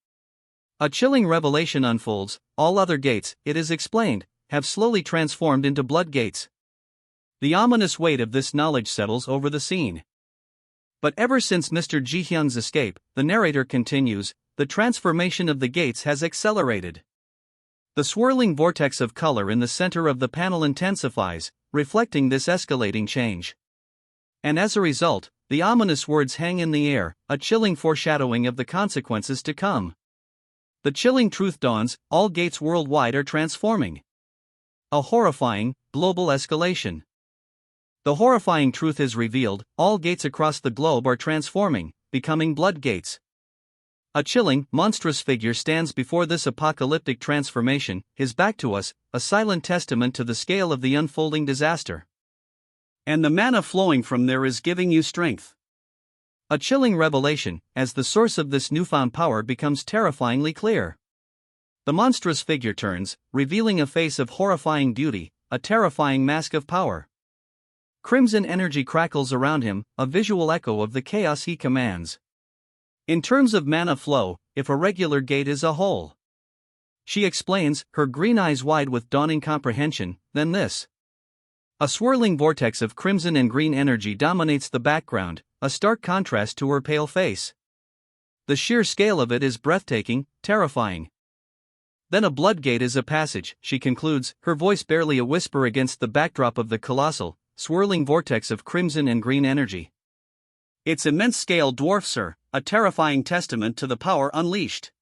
A chilling revelation unfolds, all other gates, it is explained, have slowly transformed into blood gates. The ominous weight of this knowledge settles over the scene. But ever since Mr. Ji-hyun's escape, the narrator continues, the transformation of the gates has accelerated. The swirling vortex of color in the center of the panel intensifies, reflecting this escalating change. And as a result, the ominous words hang in the air, a chilling foreshadowing of the consequences to come. The chilling truth dawns, all gates worldwide are transforming. A horrifying, global escalation. The horrifying truth is revealed, all gates across the globe are transforming, becoming blood gates. A chilling, monstrous figure stands before this apocalyptic transformation, his back to us, a silent testament to the scale of the unfolding disaster. "And the mana flowing from there is giving you strength." A chilling revelation, as the source of this newfound power becomes terrifyingly clear. The monstrous figure turns, revealing a face of horrifying beauty, a terrifying mask of power. Crimson energy crackles around him, a visual echo of the chaos he commands. "In terms of mana flow, if a regular gate is a whole," she explains, her green eyes wide with dawning comprehension, then this. A swirling vortex of crimson and green energy dominates the background, a stark contrast to her pale face. The sheer scale of it is breathtaking, terrifying. "Then a blood gate is a passage," she concludes, her voice barely a whisper against the backdrop of the colossal, swirling vortex of crimson and green energy. "Its immense scale dwarfs her," a terrifying testament to the power unleashed.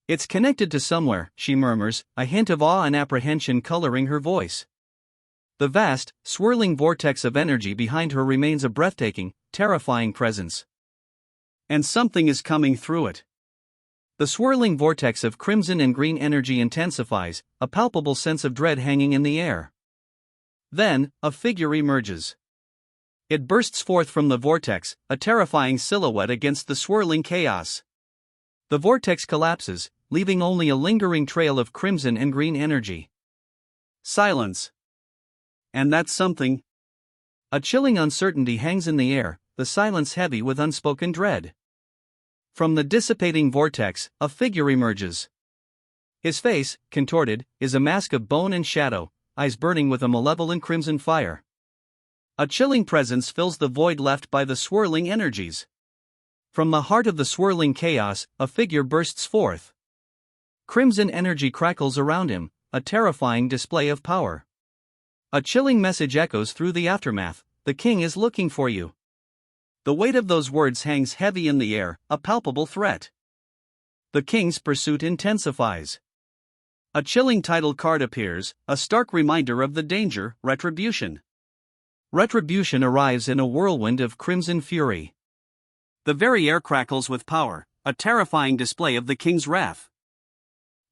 It's connected to somewhere, she murmurs, a hint of awe and apprehension coloring her voice. The vast, swirling vortex of energy behind her remains a breathtaking, terrifying presence. And something is coming through it. The swirling vortex of crimson and green energy intensifies, a palpable sense of dread hanging in the air. Then, a figure emerges. It bursts forth from the vortex, a terrifying silhouette against the swirling chaos. The vortex collapses, leaving only a lingering trail of crimson and green energy. Silence. And that's something. A chilling uncertainty hangs in the air, the silence heavy with unspoken dread. From the dissipating vortex, a figure emerges. His face, contorted, is a mask of bone and shadow, eyes burning with a malevolent crimson fire. A chilling presence fills the void left by the swirling energies. From the heart of the swirling chaos, a figure bursts forth. Crimson energy crackles around him, a terrifying display of power. A chilling message echoes through the aftermath: the king is looking for you. The weight of those words hangs heavy in the air, a palpable threat. The king's pursuit intensifies. A chilling title card appears, a stark reminder of the danger: retribution. Retribution arrives in a whirlwind of crimson fury. The very air crackles with power, a terrifying display of the king's wrath.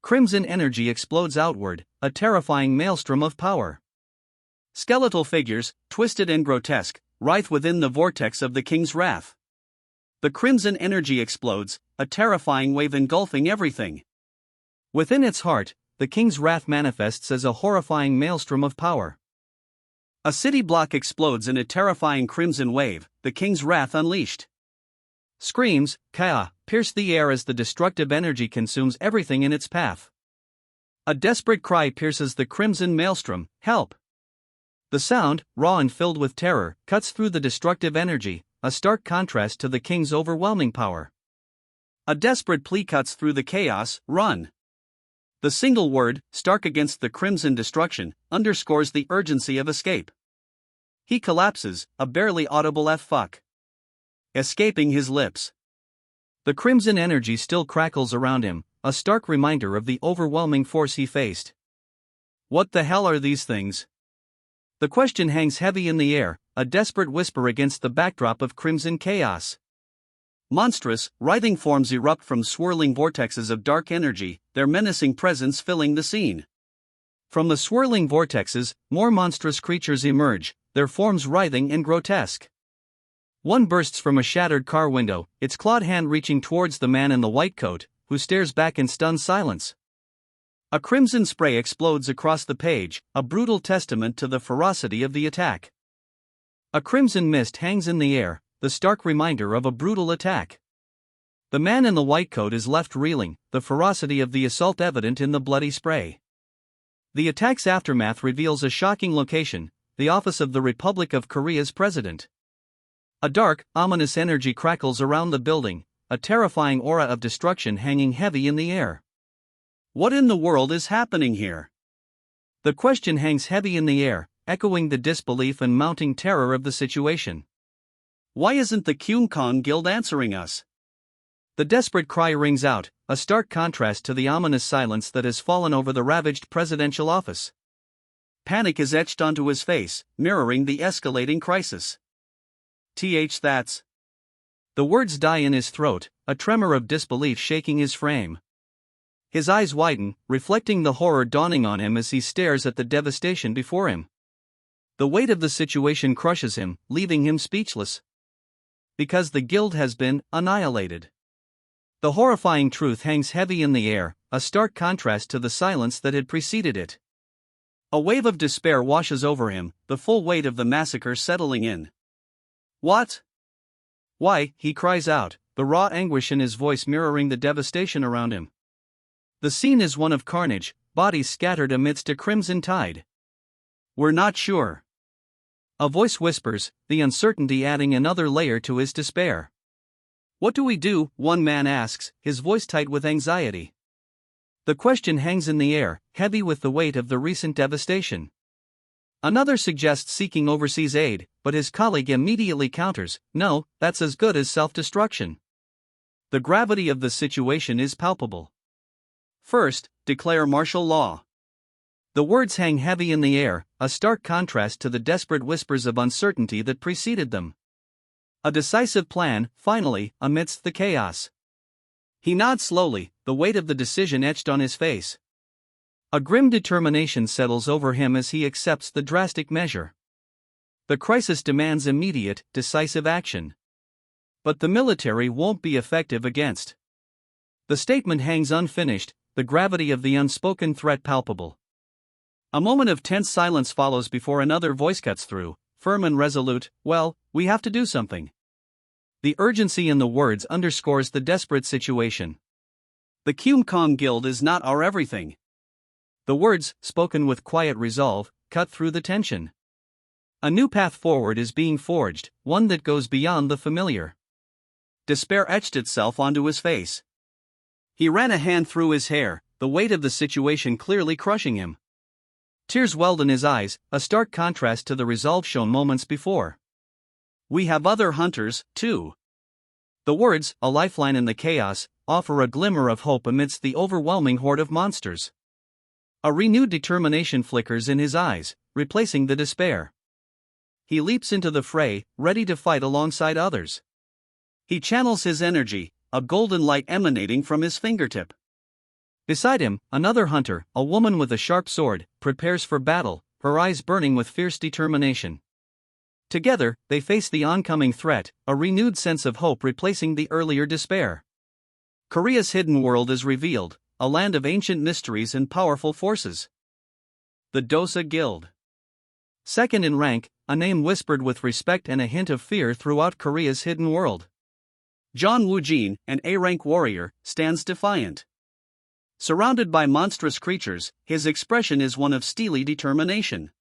Crimson energy explodes outward, a terrifying maelstrom of power. Skeletal figures, twisted and grotesque, writhe within the vortex of the king's wrath. The crimson energy explodes, a terrifying wave engulfing everything. Within its heart, the king's wrath manifests as a horrifying maelstrom of power. A city block explodes in a terrifying crimson wave, the king's wrath unleashed. Screams, ka, pierce the air as the destructive energy consumes everything in its path. A desperate cry pierces the crimson maelstrom: help! The sound, raw and filled with terror, cuts through the destructive energy, a stark contrast to the king's overwhelming power. A desperate plea cuts through the chaos: run! The single word, stark against the crimson destruction, underscores the urgency of escape. He collapses, a barely audible F-fuck escaping his lips. The crimson energy still crackles around him, a stark reminder of the overwhelming force he faced. What the hell are these things? The question hangs heavy in the air, a desperate whisper against the backdrop of crimson chaos. Monstrous, writhing forms erupt from swirling vortexes of dark energy, their menacing presence filling the scene. From the swirling vortexes, more monstrous creatures emerge, their forms writhing and grotesque. One bursts from a shattered car window, its clawed hand reaching towards the man in the white coat, who stares back in stunned silence. A crimson spray explodes across the page, a brutal testament to the ferocity of the attack. A crimson mist hangs in the air, the stark reminder of a brutal attack. The man in the white coat is left reeling, the ferocity of the assault evident in the bloody spray. The attack's aftermath reveals a shocking location: the office of the Republic of Korea's president. A dark, ominous energy crackles around the building, a terrifying aura of destruction hanging heavy in the air. What in the world is happening here? The question hangs heavy in the air, echoing the disbelief and mounting terror of the situation. Why isn't the Kyungkong Guild answering us? The desperate cry rings out, a stark contrast to the ominous silence that has fallen over the ravaged presidential office. Panic is etched onto his face, mirroring the escalating crisis. That's. The words die in his throat, a tremor of disbelief shaking his frame. His eyes widen, reflecting the horror dawning on him as he stares at the devastation before him. The weight of the situation crushes him, leaving him speechless. Because the guild has been annihilated. The horrifying truth hangs heavy in the air, a stark contrast to the silence that had preceded it. A wave of despair washes over him, the full weight of the massacre settling in. What? Why? He cries out, the raw anguish in his voice mirroring the devastation around him. The scene is one of carnage, bodies scattered amidst a crimson tide. We're not sure. A voice whispers, the uncertainty adding another layer to his despair. What do we do? One man asks, his voice tight with anxiety. The question hangs in the air, heavy with the weight of the recent devastation. Another suggests seeking overseas aid, but his colleague immediately counters, no, that's as good as self-destruction. The gravity of the situation is palpable. First, declare martial law. The words hang heavy in the air, a stark contrast to the desperate whispers of uncertainty that preceded them. A decisive plan, finally, amidst the chaos. He nods slowly, the weight of the decision etched on his face. A grim determination settles over him as he accepts the drastic measure. The crisis demands immediate, decisive action. But the military won't be effective against. The statement hangs unfinished, the gravity of the unspoken threat palpable. A moment of tense silence follows before another voice cuts through, firm and resolute. Well, we have to do something. The urgency in the words underscores the desperate situation. The Kyum Kong Guild is not our everything. The words, spoken with quiet resolve, cut through the tension. A new path forward is being forged, one that goes beyond the familiar. Despair etched itself onto his face. He ran a hand through his hair, the weight of the situation clearly crushing him. Tears welled in his eyes, a stark contrast to the resolve shown moments before. We have other hunters, too. The words, a lifeline in the chaos, offer a glimmer of hope amidst the overwhelming horde of monsters. A renewed determination flickers in his eyes, replacing the despair. He leaps into the fray, ready to fight alongside others. He channels his energy, a golden light emanating from his fingertip. Beside him, another hunter, a woman with a sharp sword, prepares for battle, her eyes burning with fierce determination. Together, they face the oncoming threat, a renewed sense of hope replacing the earlier despair. Korea's hidden world is revealed, a land of ancient mysteries and powerful forces. The Dosa Guild. Second in rank, a name whispered with respect and a hint of fear throughout Korea's hidden world. John Woo-jin, an A-rank warrior, stands defiant. Surrounded by monstrous creatures, his expression is one of steely determination.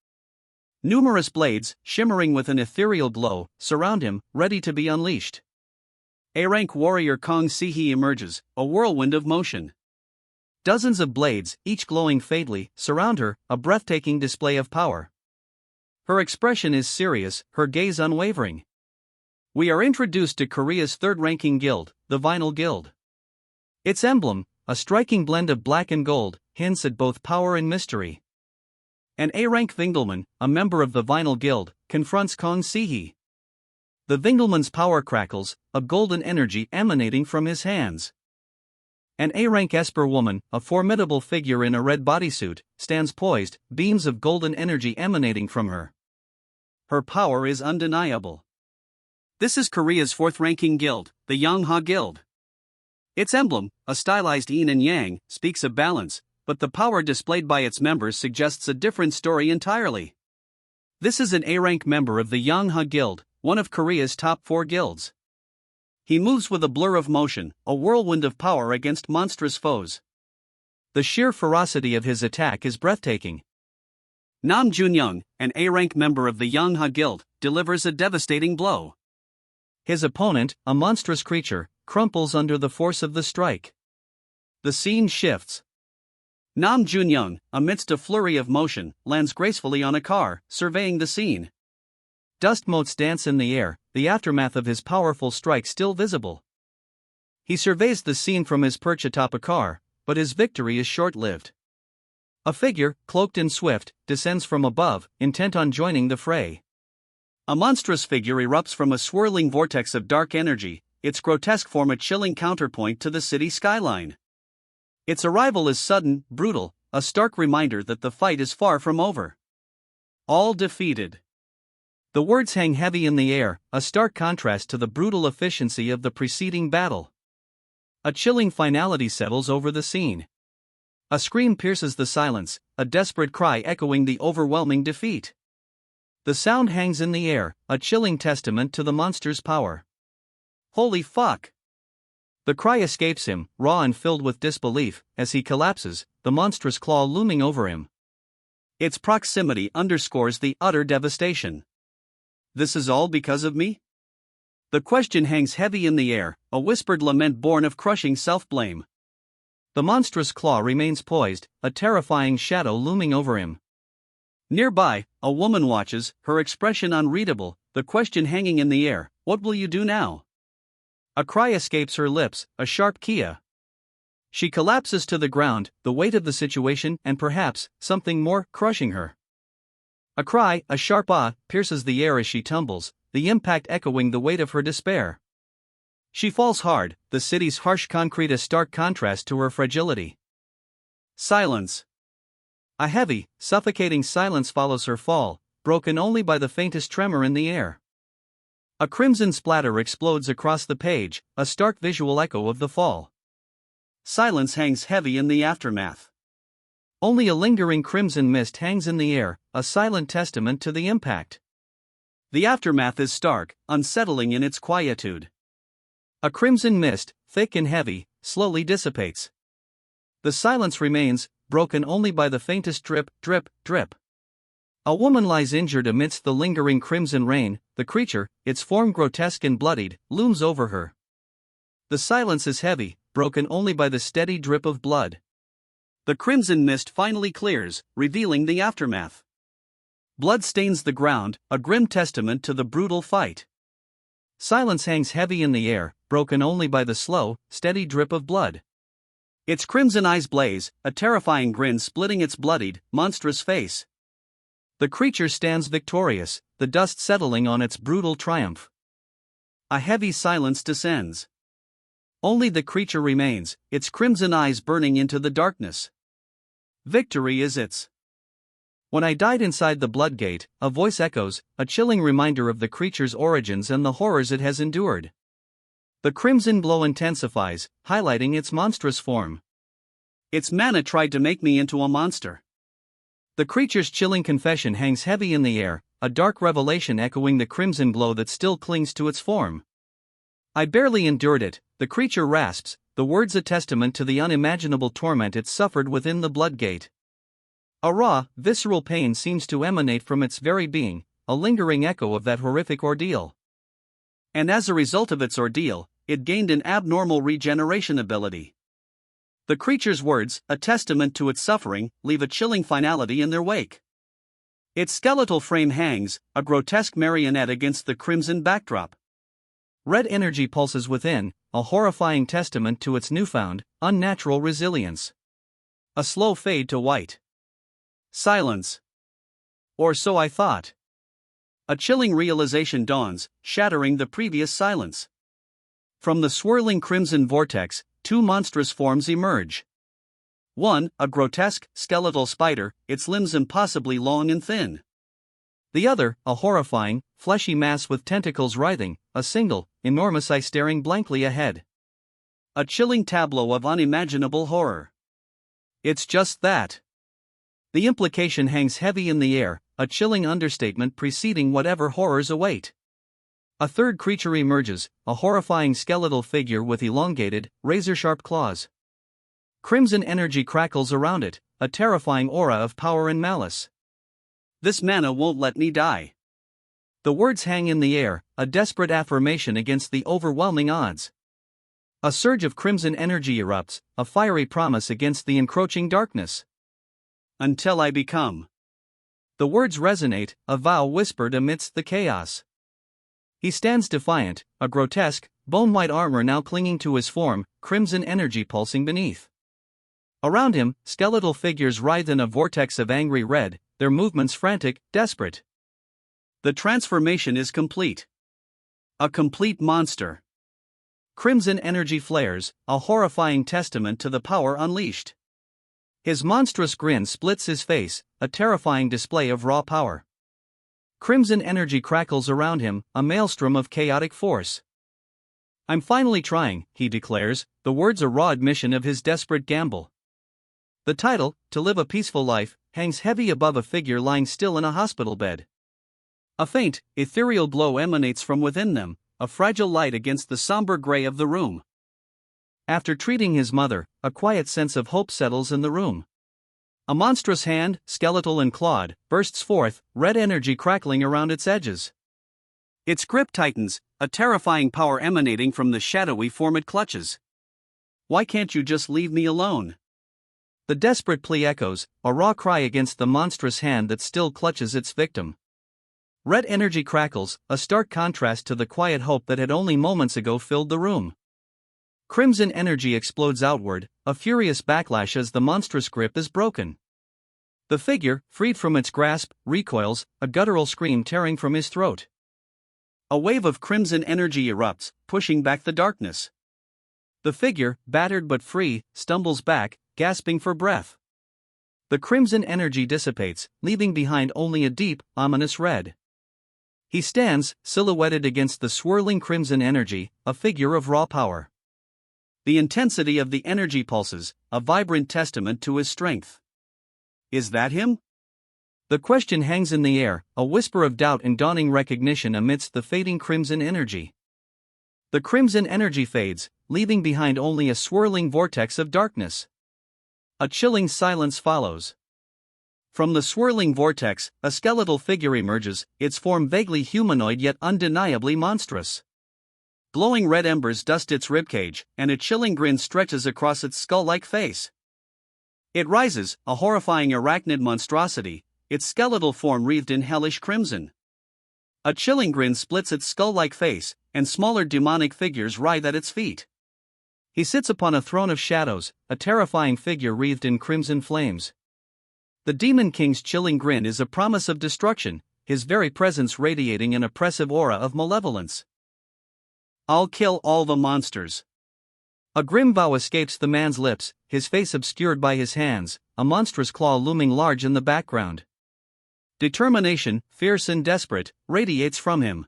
Numerous blades, shimmering with an ethereal glow, surround him, ready to be unleashed. A-rank warrior Kong Si-hee emerges, a whirlwind of motion. Dozens of blades, each glowing faintly, surround her, a breathtaking display of power. Her expression is serious, her gaze unwavering. We are introduced to Korea's third-ranking guild, the Vinyl Guild. Its emblem, a striking blend of black and gold, hints at both power and mystery. An A-rank Vingelmann, a member of the Vinyl Guild, confronts Kong Si-hee. The Vingelmann's power crackles, a golden energy emanating from his hands. An A-rank Esper woman, a formidable figure in a red bodysuit, stands poised, beams of golden energy emanating from her. Her power is undeniable. This is Korea's fourth-ranking guild, the Yangha Guild. Its emblem, a stylized yin and yang, speaks of balance, but the power displayed by its members suggests a different story entirely. This is an A-rank member of the Yangha Guild, one of Korea's top 4 guilds. He moves with a blur of motion, a whirlwind of power against monstrous foes. The sheer ferocity of his attack is breathtaking. Nam Junyoung, an A-rank member of the Yangha Guild, delivers a devastating blow. His opponent, a monstrous creature, crumples under the force of the strike. The scene shifts. Nam Junyoung, amidst a flurry of motion, lands gracefully on a car, surveying the scene. Dust motes dance in the air, the aftermath of his powerful strike still visible. He surveys the scene from his perch atop a car, but his victory is short-lived. A figure, cloaked and swift, descends from above, intent on joining the fray. A monstrous figure erupts from a swirling vortex of dark energy, its grotesque form a chilling counterpoint to the city skyline. Its arrival is sudden, brutal, a stark reminder that the fight is far from over. All defeated. The words hang heavy in the air, a stark contrast to the brutal efficiency of the preceding battle. A chilling finality settles over the scene. A scream pierces the silence, a desperate cry echoing the overwhelming defeat. The sound hangs in the air, a chilling testament to the monster's power. Holy fuck! The cry escapes him, raw and filled with disbelief, as he collapses, the monstrous claw looming over him. Its proximity underscores the utter devastation. This is all because of me? The question hangs heavy in the air, a whispered lament born of crushing self-blame. The monstrous claw remains poised, a terrifying shadow looming over him. Nearby, a woman watches, her expression unreadable, the question hanging in the air, what will you do now? A cry escapes her lips, a sharp kia. She collapses to the ground, the weight of the situation and perhaps something more crushing her. A cry, a sharp ah, pierces the air as she tumbles, the impact echoing the weight of her despair. She falls hard, the city's harsh concrete a stark contrast to her fragility. Silence. A heavy, suffocating silence follows her fall, broken only by the faintest tremor in the air. A crimson splatter explodes across the page, a stark visual echo of the fall. Silence hangs heavy in the aftermath. Only a lingering crimson mist hangs in the air, a silent testament to the impact. The aftermath is stark, unsettling in its quietude. A crimson mist, thick and heavy, slowly dissipates. The silence remains, broken only by the faintest drip, drip, drip. A woman lies injured amidst the lingering crimson rain, the creature, its form grotesque and bloodied, looms over her. The silence is heavy, broken only by the steady drip of blood. The crimson mist finally clears, revealing the aftermath. Blood stains the ground, a grim testament to the brutal fight. Silence hangs heavy in the air, broken only by the slow, steady drip of blood. Its crimson eyes blaze, a terrifying grin splitting its bloodied, monstrous face. The creature stands victorious, the dust settling on its brutal triumph. A heavy silence descends. Only the creature remains, its crimson eyes burning into the darkness. Victory is its. When I died inside the Bloodgate, a voice echoes, a chilling reminder of the creature's origins and the horrors it has endured. The crimson glow intensifies, highlighting its monstrous form. Its mana tried to make me into a monster. The creature's chilling confession hangs heavy in the air, a dark revelation echoing the crimson glow that still clings to its form. I barely endured it, the creature rasps, the words a testament to the unimaginable torment it suffered within the Bloodgate. A raw, visceral pain seems to emanate from its very being, a lingering echo of that horrific ordeal. And as a result of its ordeal, it gained an abnormal regeneration ability. The creature's words, a testament to its suffering, leave a chilling finality in their wake. Its skeletal frame hangs, a grotesque marionette against the crimson backdrop. Red energy pulses within, a horrifying testament to its newfound, unnatural resilience. A slow fade to white. Silence. Or so I thought. A chilling realization dawns, shattering the previous silence. From the swirling crimson vortex, two monstrous forms emerge. One, a grotesque, skeletal spider, its limbs impossibly long and thin. The other, a horrifying, fleshy mass with tentacles writhing, a single, enormous eye staring blankly ahead. A chilling tableau of unimaginable horror. It's just that. The implication hangs heavy in the air, a chilling understatement preceding whatever horrors await. A third creature emerges, a horrifying skeletal figure with elongated, razor-sharp claws. Crimson energy crackles around it, a terrifying aura of power and malice. This mana won't let me die. The words hang in the air, a desperate affirmation against the overwhelming odds. A surge of crimson energy erupts, a fiery promise against the encroaching darkness. Until I become. The words resonate, a vow whispered amidst the chaos. He stands defiant, a grotesque, bone-white armor now clinging to his form, crimson energy pulsing beneath. Around him, skeletal figures writhe in a vortex of angry red, their movements frantic, desperate. The transformation is complete. A complete monster. Crimson energy flares, a horrifying testament to the power unleashed. His monstrous grin splits his face, a terrifying display of raw power. Crimson energy crackles around him, a maelstrom of chaotic force. I'm finally trying, he declares, the words a raw admission of his desperate gamble. The title, To Live a Peaceful Life, hangs heavy above a figure lying still in a hospital bed. A faint, ethereal glow emanates from within them, a fragile light against the somber gray of the room. After treating his mother, a quiet sense of hope settles in the room. A monstrous hand, skeletal and clawed, bursts forth, red energy crackling around its edges. Its grip tightens, a terrifying power emanating from the shadowy form it clutches. Why can't you just leave me alone? The desperate plea echoes, a raw cry against the monstrous hand that still clutches its victim. Red energy crackles, a stark contrast to the quiet hope that had only moments ago filled the room. Crimson energy explodes outward, a furious backlash as the monstrous grip is broken. The figure, freed from its grasp, recoils, a guttural scream tearing from his throat. A wave of crimson energy erupts, pushing back the darkness. The figure, battered but free, stumbles back, gasping for breath. The crimson energy dissipates, leaving behind only a deep, ominous red. He stands, silhouetted against the swirling crimson energy, a figure of raw power. The intensity of the energy pulses, a vibrant testament to his strength. Is that him? The question hangs in the air, a whisper of doubt and dawning recognition amidst the fading crimson energy. The crimson energy fades, leaving behind only a swirling vortex of darkness. A chilling silence follows. From the swirling vortex, a skeletal figure emerges, its form vaguely humanoid yet undeniably monstrous. Glowing red embers dust its ribcage, and a chilling grin stretches across its skull-like face. It rises, a horrifying arachnid monstrosity, its skeletal form wreathed in hellish crimson. A chilling grin splits its skull-like face, and smaller demonic figures writhe at its feet. He sits upon a throne of shadows, a terrifying figure wreathed in crimson flames. The Demon King's chilling grin is a promise of destruction, his very presence radiating an oppressive aura of malevolence. I'll kill all the monsters. A grim vow escapes the man's lips, his face obscured by his hands, a monstrous claw looming large in the background. Determination, fierce and desperate, radiates from him.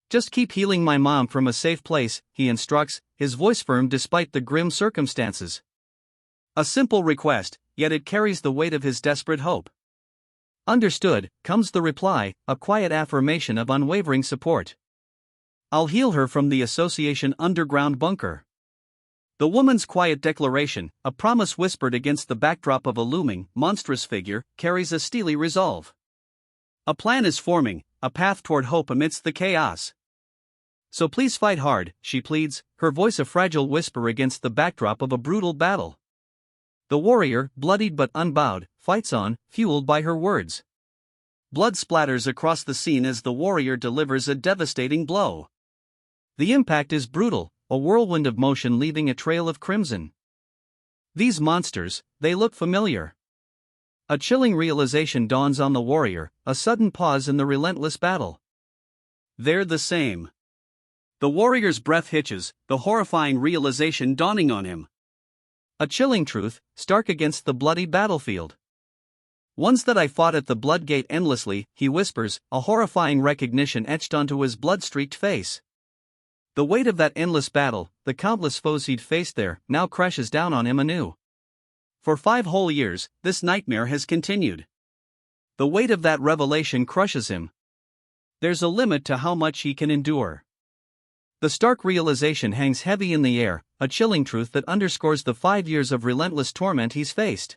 Just keep healing my mom from a safe place, he instructs, his voice firm despite the grim circumstances. A simple request, yet it carries the weight of his desperate hope. Understood, comes the reply, a quiet affirmation of unwavering support. I'll heal her from the Association underground bunker. The woman's quiet declaration, a promise whispered against the backdrop of a looming, monstrous figure, carries a steely resolve. A plan is forming, a path toward hope amidst the chaos. So please fight hard, she pleads, her voice a fragile whisper against the backdrop of a brutal battle. The warrior, bloodied but unbowed, fights on, fueled by her words. Blood splatters across the scene as the warrior delivers a devastating blow. The impact is brutal, a whirlwind of motion leaving a trail of crimson. These monsters, they look familiar. A chilling realization dawns on the warrior, a sudden pause in the relentless battle. They're the same. The warrior's breath hitches, the horrifying realization dawning on him. A chilling truth, stark against the bloody battlefield. Once that I fought at the Bloodgate endlessly, he whispers, a horrifying recognition etched onto his blood-streaked face. The weight of that endless battle, the countless foes he'd faced there, now crashes down on him anew. For 5 whole years, this nightmare has continued. The weight of that revelation crushes him. There's a limit to how much he can endure. The stark realization hangs heavy in the air, a chilling truth that underscores the 5 years of relentless torment he's faced.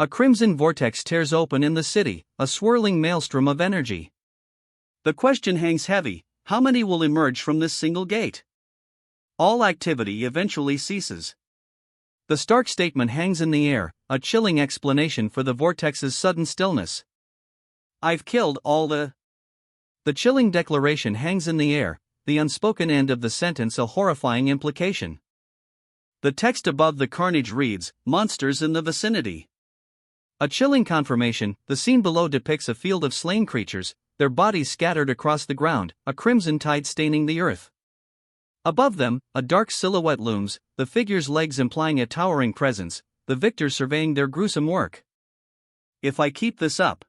A crimson vortex tears open in the city, a swirling maelstrom of energy. The question hangs heavy, how many will emerge from this single gate? All activity eventually ceases. The stark statement hangs in the air, a chilling explanation for the vortex's sudden stillness. I've killed all the... The chilling declaration hangs in the air, the unspoken end of the sentence a horrifying implication. The text above the carnage reads, monsters in the vicinity. A chilling confirmation, the scene below depicts a field of slain creatures, their bodies scattered across the ground, a crimson tide staining the earth. Above them, a dark silhouette looms, the figure's legs implying a towering presence, the victors surveying their gruesome work. If I keep this up...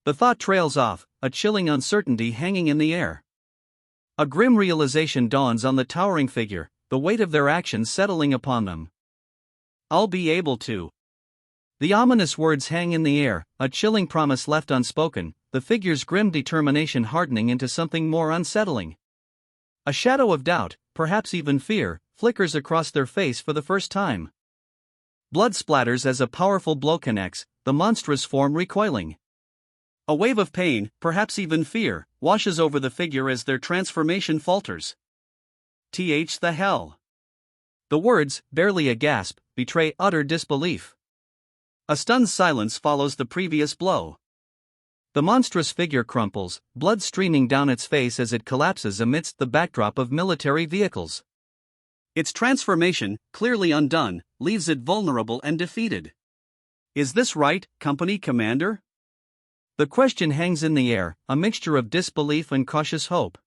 The thought trails off, a chilling uncertainty hanging in the air. A grim realization dawns on the towering figure, the weight of their actions settling upon them. I'll be able to. The ominous words hang in the air, a chilling promise left unspoken, the figure's grim determination hardening into something more unsettling. A shadow of doubt, perhaps even fear, flickers across their face for the first time. Blood splatters as a powerful blow connects, the monstrous form recoiling. A wave of pain, perhaps even fear, washes over the figure as their transformation falters. The hell? The words, barely a gasp, betray utter disbelief. A stunned silence follows the previous blow. The monstrous figure crumples, blood streaming down its face as it collapses amidst the backdrop of military vehicles. Its transformation, clearly undone, leaves it vulnerable and defeated. Is this right, Company Commander? The question hangs in the air, a mixture of disbelief and cautious hope.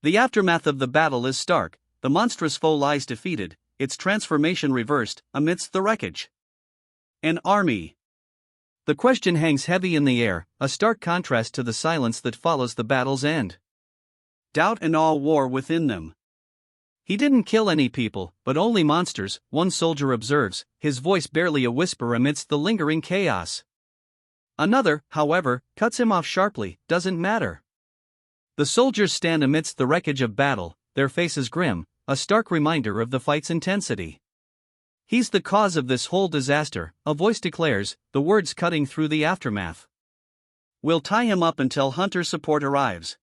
The aftermath of the battle is stark. The monstrous foe lies defeated, its transformation reversed, amidst the wreckage. An army. The question hangs heavy in the air, a stark contrast to the silence that follows the battle's end. Doubt and awe war within them. He didn't kill any people, but only monsters, one soldier observes, his voice barely a whisper amidst the lingering chaos. Another, however, cuts him off sharply, doesn't matter. The soldiers stand amidst the wreckage of battle, their faces grim, a stark reminder of the fight's intensity. He's the cause of this whole disaster, a voice declares, the words cutting through the aftermath. We'll tie him up until hunter support arrives.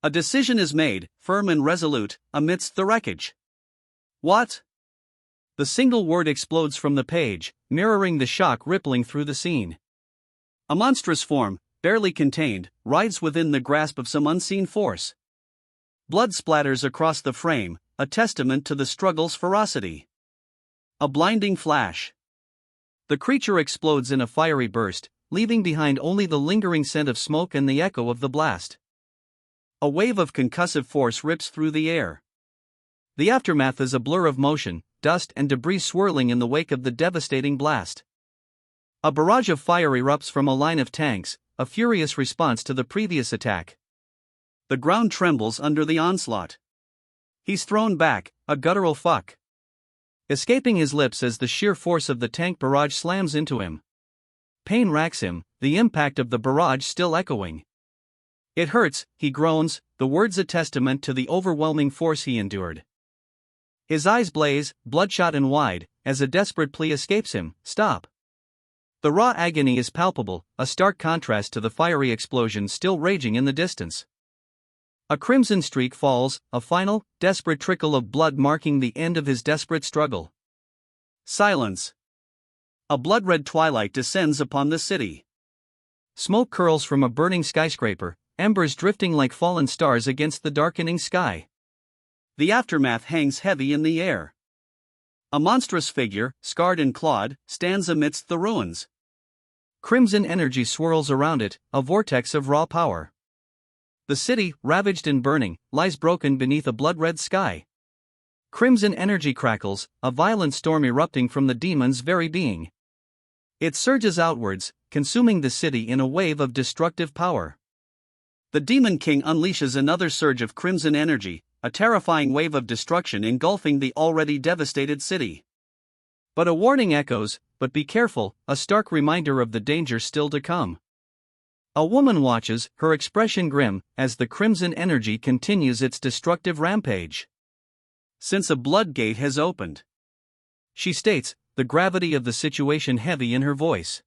A decision is made, firm and resolute, amidst the wreckage. What? The single word explodes from the page, mirroring the shock rippling through the scene. A monstrous form, barely contained, rides within the grasp of some unseen force. Blood splatters across the frame, a testament to the struggle's ferocity. A blinding flash. The creature explodes in a fiery burst, leaving behind only the lingering scent of smoke and the echo of the blast. A wave of concussive force rips through the air. The aftermath is a blur of motion, dust and debris swirling in the wake of the devastating blast. A barrage of fire erupts from a line of tanks, a furious response to the previous attack. The ground trembles under the onslaught. He's thrown back, a guttural fuck. Escaping his lips as the sheer force of the tank barrage slams into him. Pain racks him, the impact of the barrage still echoing. It hurts, he groans, the words a testament to the overwhelming force he endured. His eyes blaze, bloodshot and wide, as a desperate plea escapes him, stop. The raw agony is palpable, a stark contrast to the fiery explosion still raging in the distance. A crimson streak falls, a final, desperate trickle of blood marking the end of his desperate struggle. Silence. A blood-red twilight descends upon the city. Smoke curls from a burning skyscraper, embers drifting like fallen stars against the darkening sky. The aftermath hangs heavy in the air. A monstrous figure, scarred and clawed, stands amidst the ruins. Crimson energy swirls around it, a vortex of raw power. The city, ravaged and burning, lies broken beneath a blood-red sky. Crimson energy crackles, a violent storm erupting from the demon's very being. It surges outwards, consuming the city in a wave of destructive power. The Demon King unleashes another surge of crimson energy, a terrifying wave of destruction engulfing the already devastated city. But a warning echoes, but be careful, a stark reminder of the danger still to come. A woman watches, her expression grim, as the crimson energy continues its destructive rampage. Since a blood gate has opened, she states, the gravity of the situation heavy in her voice.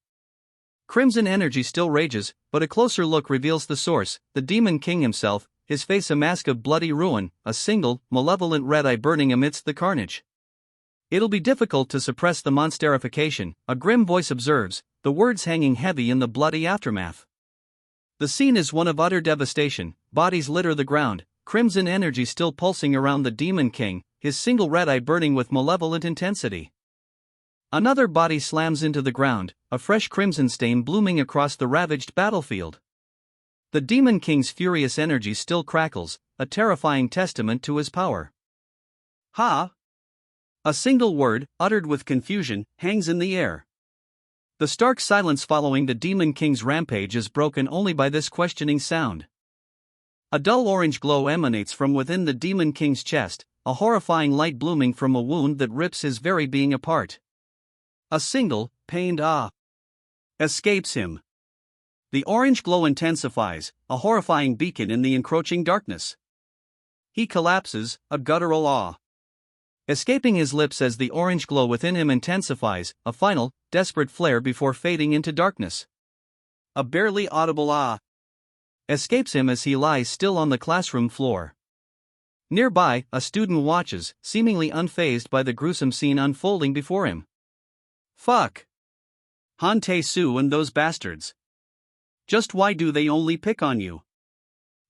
Crimson energy still rages, but a closer look reveals the source, the Demon King himself, his face a mask of bloody ruin, a single, malevolent red eye burning amidst the carnage. It'll be difficult to suppress the monsterification, a grim voice observes, the words hanging heavy in the bloody aftermath. The scene is one of utter devastation, bodies litter the ground, crimson energy still pulsing around the Demon King, his single red eye burning with malevolent intensity. Another body slams into the ground, a fresh crimson stain blooming across the ravaged battlefield. The Demon King's furious energy still crackles, a terrifying testament to his power. Ha! A single word, uttered with confusion, hangs in the air. The stark silence following the Demon King's rampage is broken only by this questioning sound. A dull orange glow emanates from within the Demon King's chest, a horrifying light blooming from a wound that rips his very being apart. A single, pained ah escapes him. The orange glow intensifies, a horrifying beacon in the encroaching darkness. He collapses, a guttural awe escaping his lips as the orange glow within him intensifies, a final, desperate flare before fading into darkness. A barely audible ah escapes him as he lies still on the classroom floor. Nearby, a student watches, seemingly unfazed by the gruesome scene unfolding before him. Fuck! Han Tae-soo and those bastards. Just why do they only pick on you?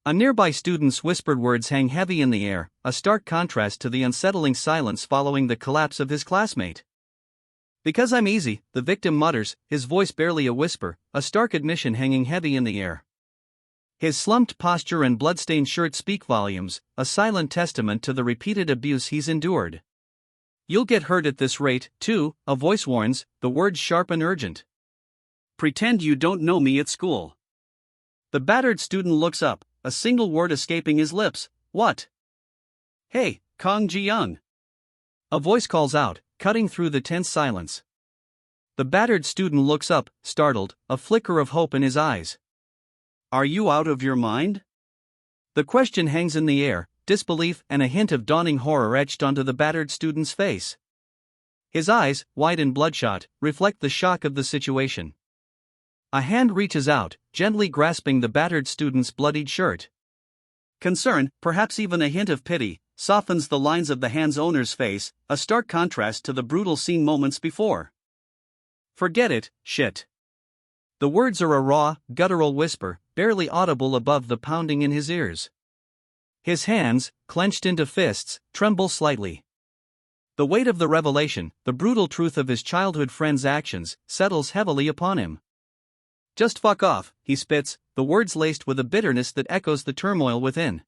A nearby student's whispered words hang heavy in the air, a stark contrast to the unsettling silence following the collapse of his classmate. Because I'm easy, the victim mutters, his voice barely a whisper, a stark admission hanging heavy in the air. His slumped posture and bloodstained shirt speak volumes, a silent testament to the repeated abuse he's endured. You'll get hurt at this rate, too, a voice warns, the words sharp and urgent. Pretend you don't know me at school. The battered student looks up, a single word escaping his lips, what? Hey, Kong Ji-young. A voice calls out, cutting through the tense silence. The battered student looks up, startled, a flicker of hope in his eyes. Are you out of your mind? The question hangs in the air, disbelief and a hint of dawning horror etched onto the battered student's face. His eyes, wide and bloodshot, reflect the shock of the situation. A hand reaches out, gently grasping the battered student's bloodied shirt. Concern, perhaps even a hint of pity, softens the lines of the hand's owner's face, a stark contrast to the brutal scene moments before. Forget it, shit. The words are a raw, guttural whisper, barely audible above the pounding in his ears. His hands, clenched into fists, tremble slightly. The weight of the revelation, the brutal truth of his childhood friend's actions, settles heavily upon him. Just fuck off, he spits, the words laced with a bitterness that echoes the turmoil within.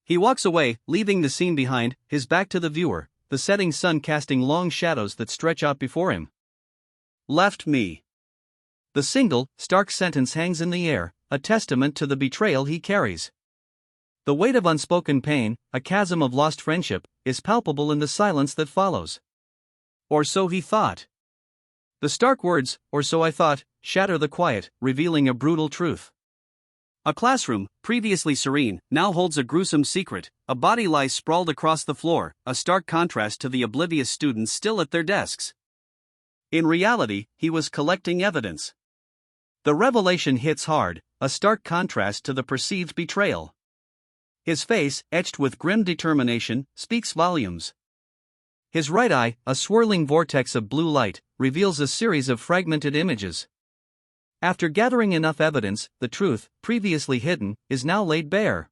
He walks away, leaving the scene behind, his back to the viewer, the setting sun casting long shadows that stretch out before him. Left me. The single, stark sentence hangs in the air, a testament to the betrayal he carries. The weight of unspoken pain, a chasm of lost friendship, is palpable in the silence that follows. Or so he thought. The stark words, or so I thought, shatter the quiet, revealing a brutal truth. A classroom, previously serene, now holds a gruesome secret. A body lies sprawled across the floor, a stark contrast to the oblivious students still at their desks. In reality, he was collecting evidence. The revelation hits hard, a stark contrast to the perceived betrayal. His face, etched with grim determination, speaks volumes. His right eye, a swirling vortex of blue light, reveals a series of fragmented images. After gathering enough evidence, the truth, previously hidden, is now laid bare.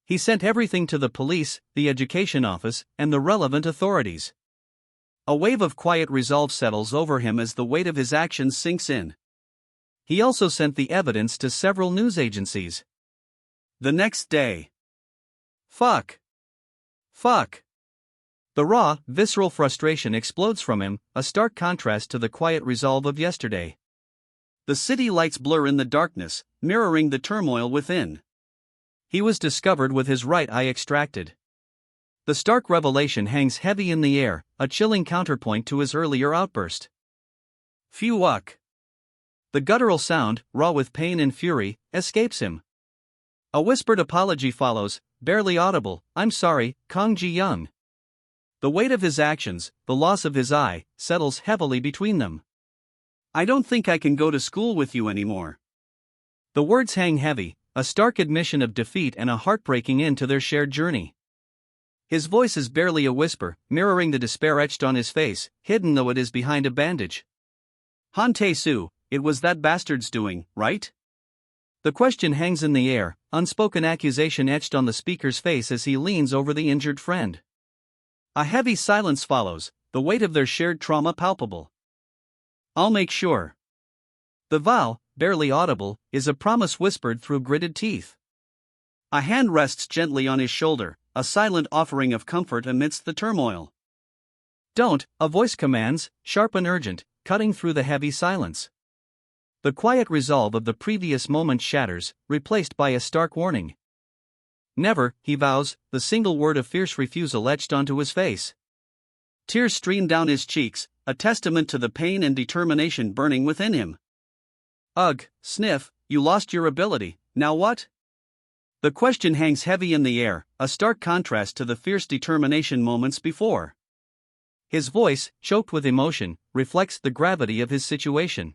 He sent everything to the police, the education office, and the relevant authorities. A wave of quiet resolve settles over him as the weight of his actions sinks in. He also sent the evidence to several news agencies. The next day. Fuck. The raw, visceral frustration explodes from him, a stark contrast to the quiet resolve of yesterday. The city lights blur in the darkness, mirroring the turmoil within. He was discovered with his right eye extracted. The stark revelation hangs heavy in the air, a chilling counterpoint to his earlier outburst. Fuck. The guttural sound, raw with pain and fury, escapes him. A whispered apology follows, barely audible, I'm sorry, Kong Ji-young. The weight of his actions, the loss of his eye, settles heavily between them. I don't think I can go to school with you anymore. The words hang heavy, a stark admission of defeat and a heartbreaking end to their shared journey. His voice is barely a whisper, mirroring the despair etched on his face, hidden though it is behind a bandage. Han Tae-soo, it was that bastard's doing, right? The question hangs in the air, unspoken accusation etched on the speaker's face as he leans over the injured friend. A heavy silence follows, the weight of their shared trauma palpable. I'll make sure. The vow, barely audible, is a promise whispered through gritted teeth. A hand rests gently on his shoulder, a silent offering of comfort amidst the turmoil. Don't, a voice commands, sharp and urgent, cutting through the heavy silence. The quiet resolve of the previous moment shatters, replaced by a stark warning. Never, he vows, the single word of fierce refusal etched onto his face. Tears stream down his cheeks, a testament to the pain and determination burning within him. Ugh, sniff, you lost your ability, now what? The question hangs heavy in the air, a stark contrast to the fierce determination moments before. His voice, choked with emotion, reflects the gravity of his situation.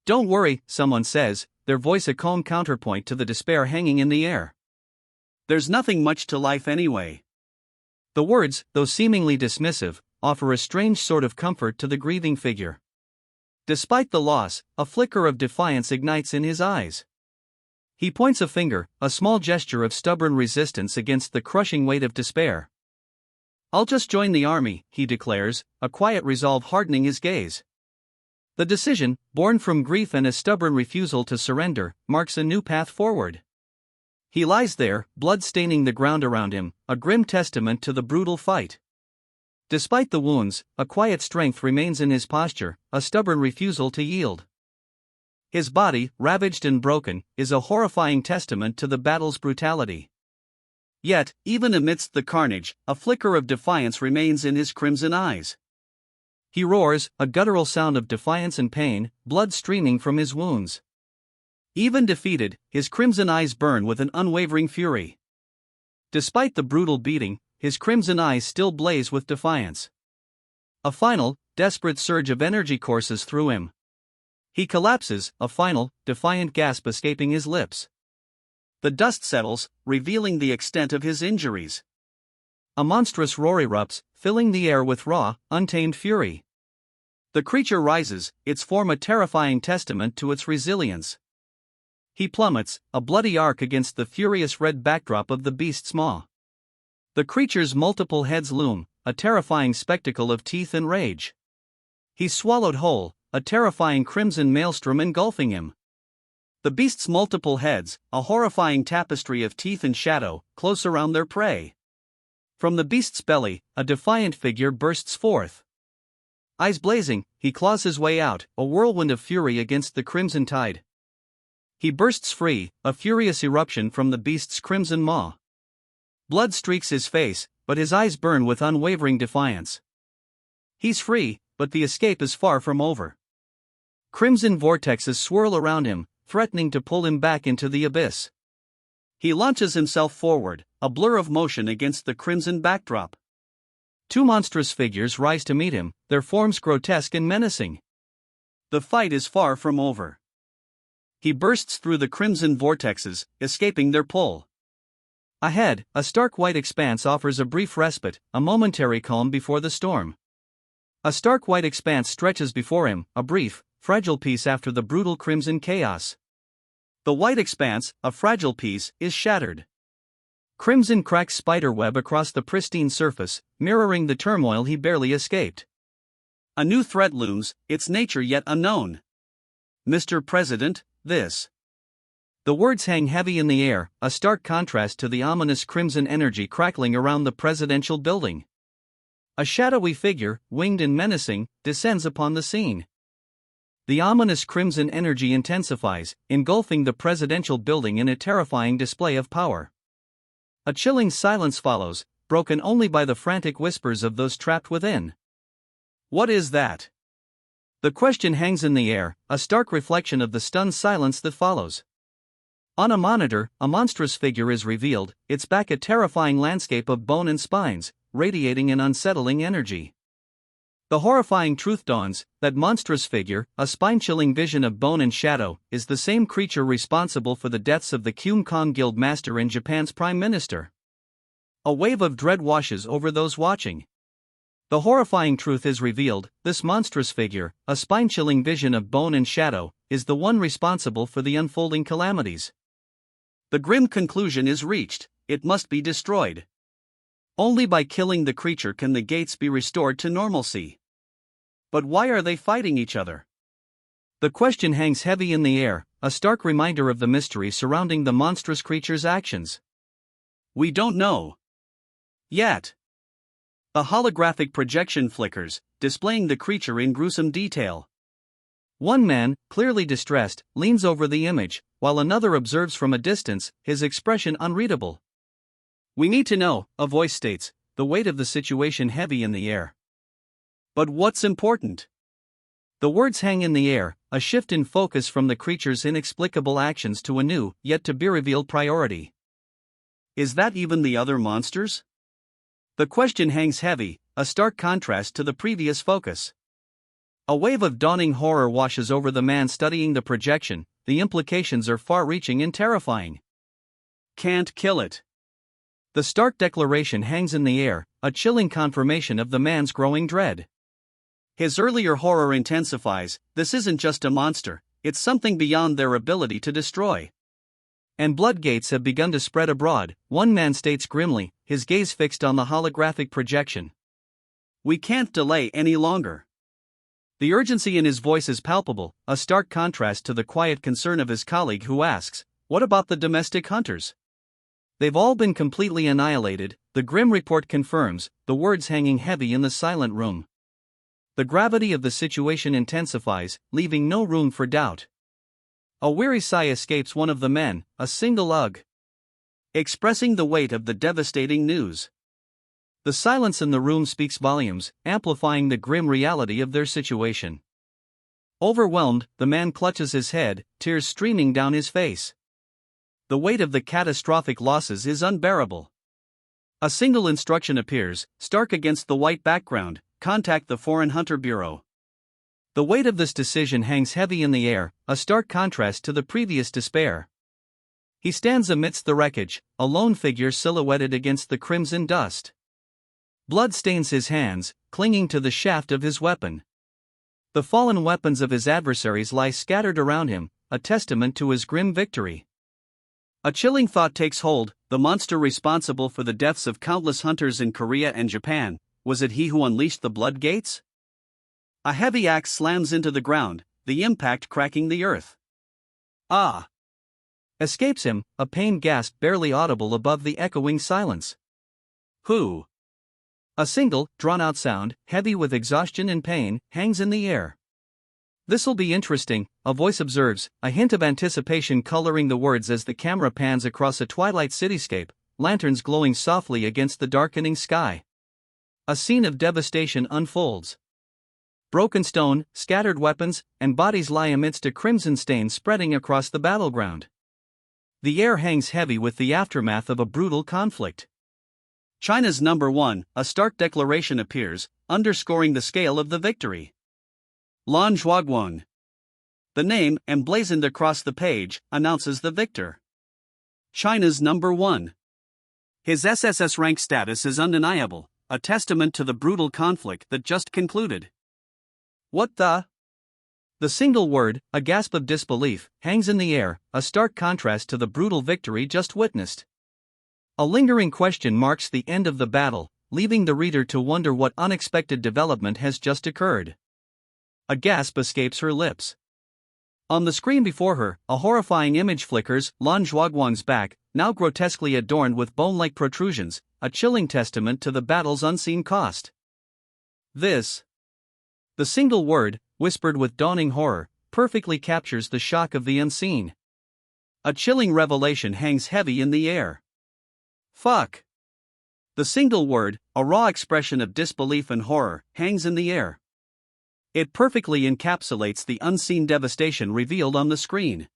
Don't worry, someone says, their voice a calm counterpoint to the despair hanging in the air. There's nothing much to life anyway. The words, though seemingly dismissive, offer a strange sort of comfort to the grieving figure. Despite the loss, a flicker of defiance ignites in his eyes. He points a finger, a small gesture of stubborn resistance against the crushing weight of despair. "I'll just join the army," he declares, a quiet resolve hardening his gaze. The decision, born from grief and a stubborn refusal to surrender, marks a new path forward. He lies there, blood staining the ground around him, a grim testament to the brutal fight. Despite the wounds, a quiet strength remains in his posture, a stubborn refusal to yield. His body, ravaged and broken, is a horrifying testament to the battle's brutality. Yet, even amidst the carnage, a flicker of defiance remains in his crimson eyes. He roars, a guttural sound of defiance and pain, blood streaming from his wounds. Even defeated, his crimson eyes burn with an unwavering fury. Despite the brutal beating, his crimson eyes still blaze with defiance. A final, desperate surge of energy courses through him. He collapses, a final, defiant gasp escaping his lips. The dust settles, revealing the extent of his injuries. A monstrous roar erupts, filling the air with raw, untamed fury. The creature rises, its form a terrifying testament to its resilience. He plummets, a bloody arc against the furious red backdrop of the beast's maw. The creature's multiple heads loom, a terrifying spectacle of teeth and rage. He's swallowed whole, a terrifying crimson maelstrom engulfing him. The beast's multiple heads, a horrifying tapestry of teeth and shadow, close around their prey. From the beast's belly, a defiant figure bursts forth. Eyes blazing, he claws his way out, a whirlwind of fury against the crimson tide. He bursts free, a furious eruption from the beast's crimson maw. Blood streaks his face, but his eyes burn with unwavering defiance. He's free, but the escape is far from over. Crimson vortexes swirl around him, threatening to pull him back into the abyss. He launches himself forward, a blur of motion against the crimson backdrop. Two monstrous figures rise to meet him, their forms grotesque and menacing. The fight is far from over. He bursts through the crimson vortexes, escaping their pull. Ahead, a stark white expanse offers a brief respite, a momentary calm before the storm. A stark white expanse stretches before him, a brief, fragile peace after the brutal crimson chaos. The white expanse, a fragile piece, is shattered. Crimson cracks spiderweb across the pristine surface, mirroring the turmoil he barely escaped. A new threat looms, its nature yet unknown. "Mr. President, this." The words hang heavy in the air, a stark contrast to the ominous crimson energy crackling around the presidential building. A shadowy figure, winged and menacing, descends upon the scene. The ominous crimson energy intensifies, engulfing the presidential building in a terrifying display of power. A chilling silence follows, broken only by the frantic whispers of those trapped within. What is that? The question hangs in the air, a stark reflection of the stunned silence that follows. On a monitor, a monstrous figure is revealed, its back a terrifying landscape of bone and spines, radiating an unsettling energy. The horrifying truth dawns, that monstrous figure, a spine-chilling vision of bone and shadow, is the same creature responsible for the deaths of the Kyum-Kong Guild Master and Japan's Prime Minister. A wave of dread washes over those watching. The horrifying truth is revealed, this monstrous figure, a spine-chilling vision of bone and shadow, is the one responsible for the unfolding calamities. The grim conclusion is reached, it must be destroyed. Only by killing the creature can the gates be restored to normalcy. But why are they fighting each other? The question hangs heavy in the air, a stark reminder of the mystery surrounding the monstrous creature's actions. We don't know. Yet. A holographic projection flickers, displaying the creature in gruesome detail. One man, clearly distressed, leans over the image, while another observes from a distance, his expression unreadable. "We need to know," a voice states, the weight of the situation heavy in the air. But what's important? The words hang in the air, a shift in focus from the creature's inexplicable actions to a new, yet to be revealed priority. Is that even the other monsters? The question hangs heavy, a stark contrast to the previous focus. A wave of dawning horror washes over the man studying the projection, the implications are far-reaching and terrifying. Can't kill it. The stark declaration hangs in the air, a chilling confirmation of the man's growing dread. His earlier horror intensifies. This isn't just a monster, it's something beyond their ability to destroy. And bloodgates have begun to spread abroad, one man states grimly, his gaze fixed on the holographic projection. We can't delay any longer. The urgency in his voice is palpable, a stark contrast to the quiet concern of his colleague who asks, "What about the domestic hunters?" "They've all been completely annihilated," the grim report confirms, the words hanging heavy in the silent room. The gravity of the situation intensifies, leaving no room for doubt. A weary sigh escapes one of the men, a single ugh, expressing the weight of the devastating news. The silence in the room speaks volumes, amplifying the grim reality of their situation. Overwhelmed, the man clutches his head, tears streaming down his face. The weight of the catastrophic losses is unbearable. A single instruction appears, stark against the white background: contact the Foreign Hunter Bureau. The weight of this decision hangs heavy in the air, a stark contrast to the previous despair. He stands amidst the wreckage, a lone figure silhouetted against the crimson dust. Blood stains his hands, clinging to the shaft of his weapon. The fallen weapons of his adversaries lie scattered around him, a testament to his grim victory. A chilling thought takes hold: the monster responsible for the deaths of countless hunters in Korea and Japan, was it he who unleashed the blood gates? A heavy axe slams into the ground, the impact cracking the earth. "Ah!" escapes him, a pained gasp barely audible above the echoing silence. "Who?" A single, drawn-out sound, heavy with exhaustion and pain, hangs in the air. "This'll be interesting," a voice observes, a hint of anticipation coloring the words as the camera pans across a twilight cityscape, lanterns glowing softly against the darkening sky. A scene of devastation unfolds. Broken stone, scattered weapons, and bodies lie amidst a crimson stain spreading across the battleground. The air hangs heavy with the aftermath of a brutal conflict. China's #1, a stark declaration appears, underscoring the scale of the victory. Lan Zhuoguang. The name, emblazoned across the page, announces the victor. China's #1. His SSS rank status is undeniable, a testament to the brutal conflict that just concluded. What the? The single word, a gasp of disbelief, hangs in the air, a stark contrast to the brutal victory just witnessed. A lingering question marks the end of the battle, leaving the reader to wonder what unexpected development has just occurred. A gasp escapes her lips. On the screen before her, a horrifying image flickers: Lan Zhuoguang's back, now grotesquely adorned with bone-like protrusions, a chilling testament to the battle's unseen cost. This. The single word, whispered with dawning horror, perfectly captures the shock of the unseen. A chilling revelation hangs heavy in the air. Fuck. The single word, a raw expression of disbelief and horror, hangs in the air. It perfectly encapsulates the unseen devastation revealed on the screen.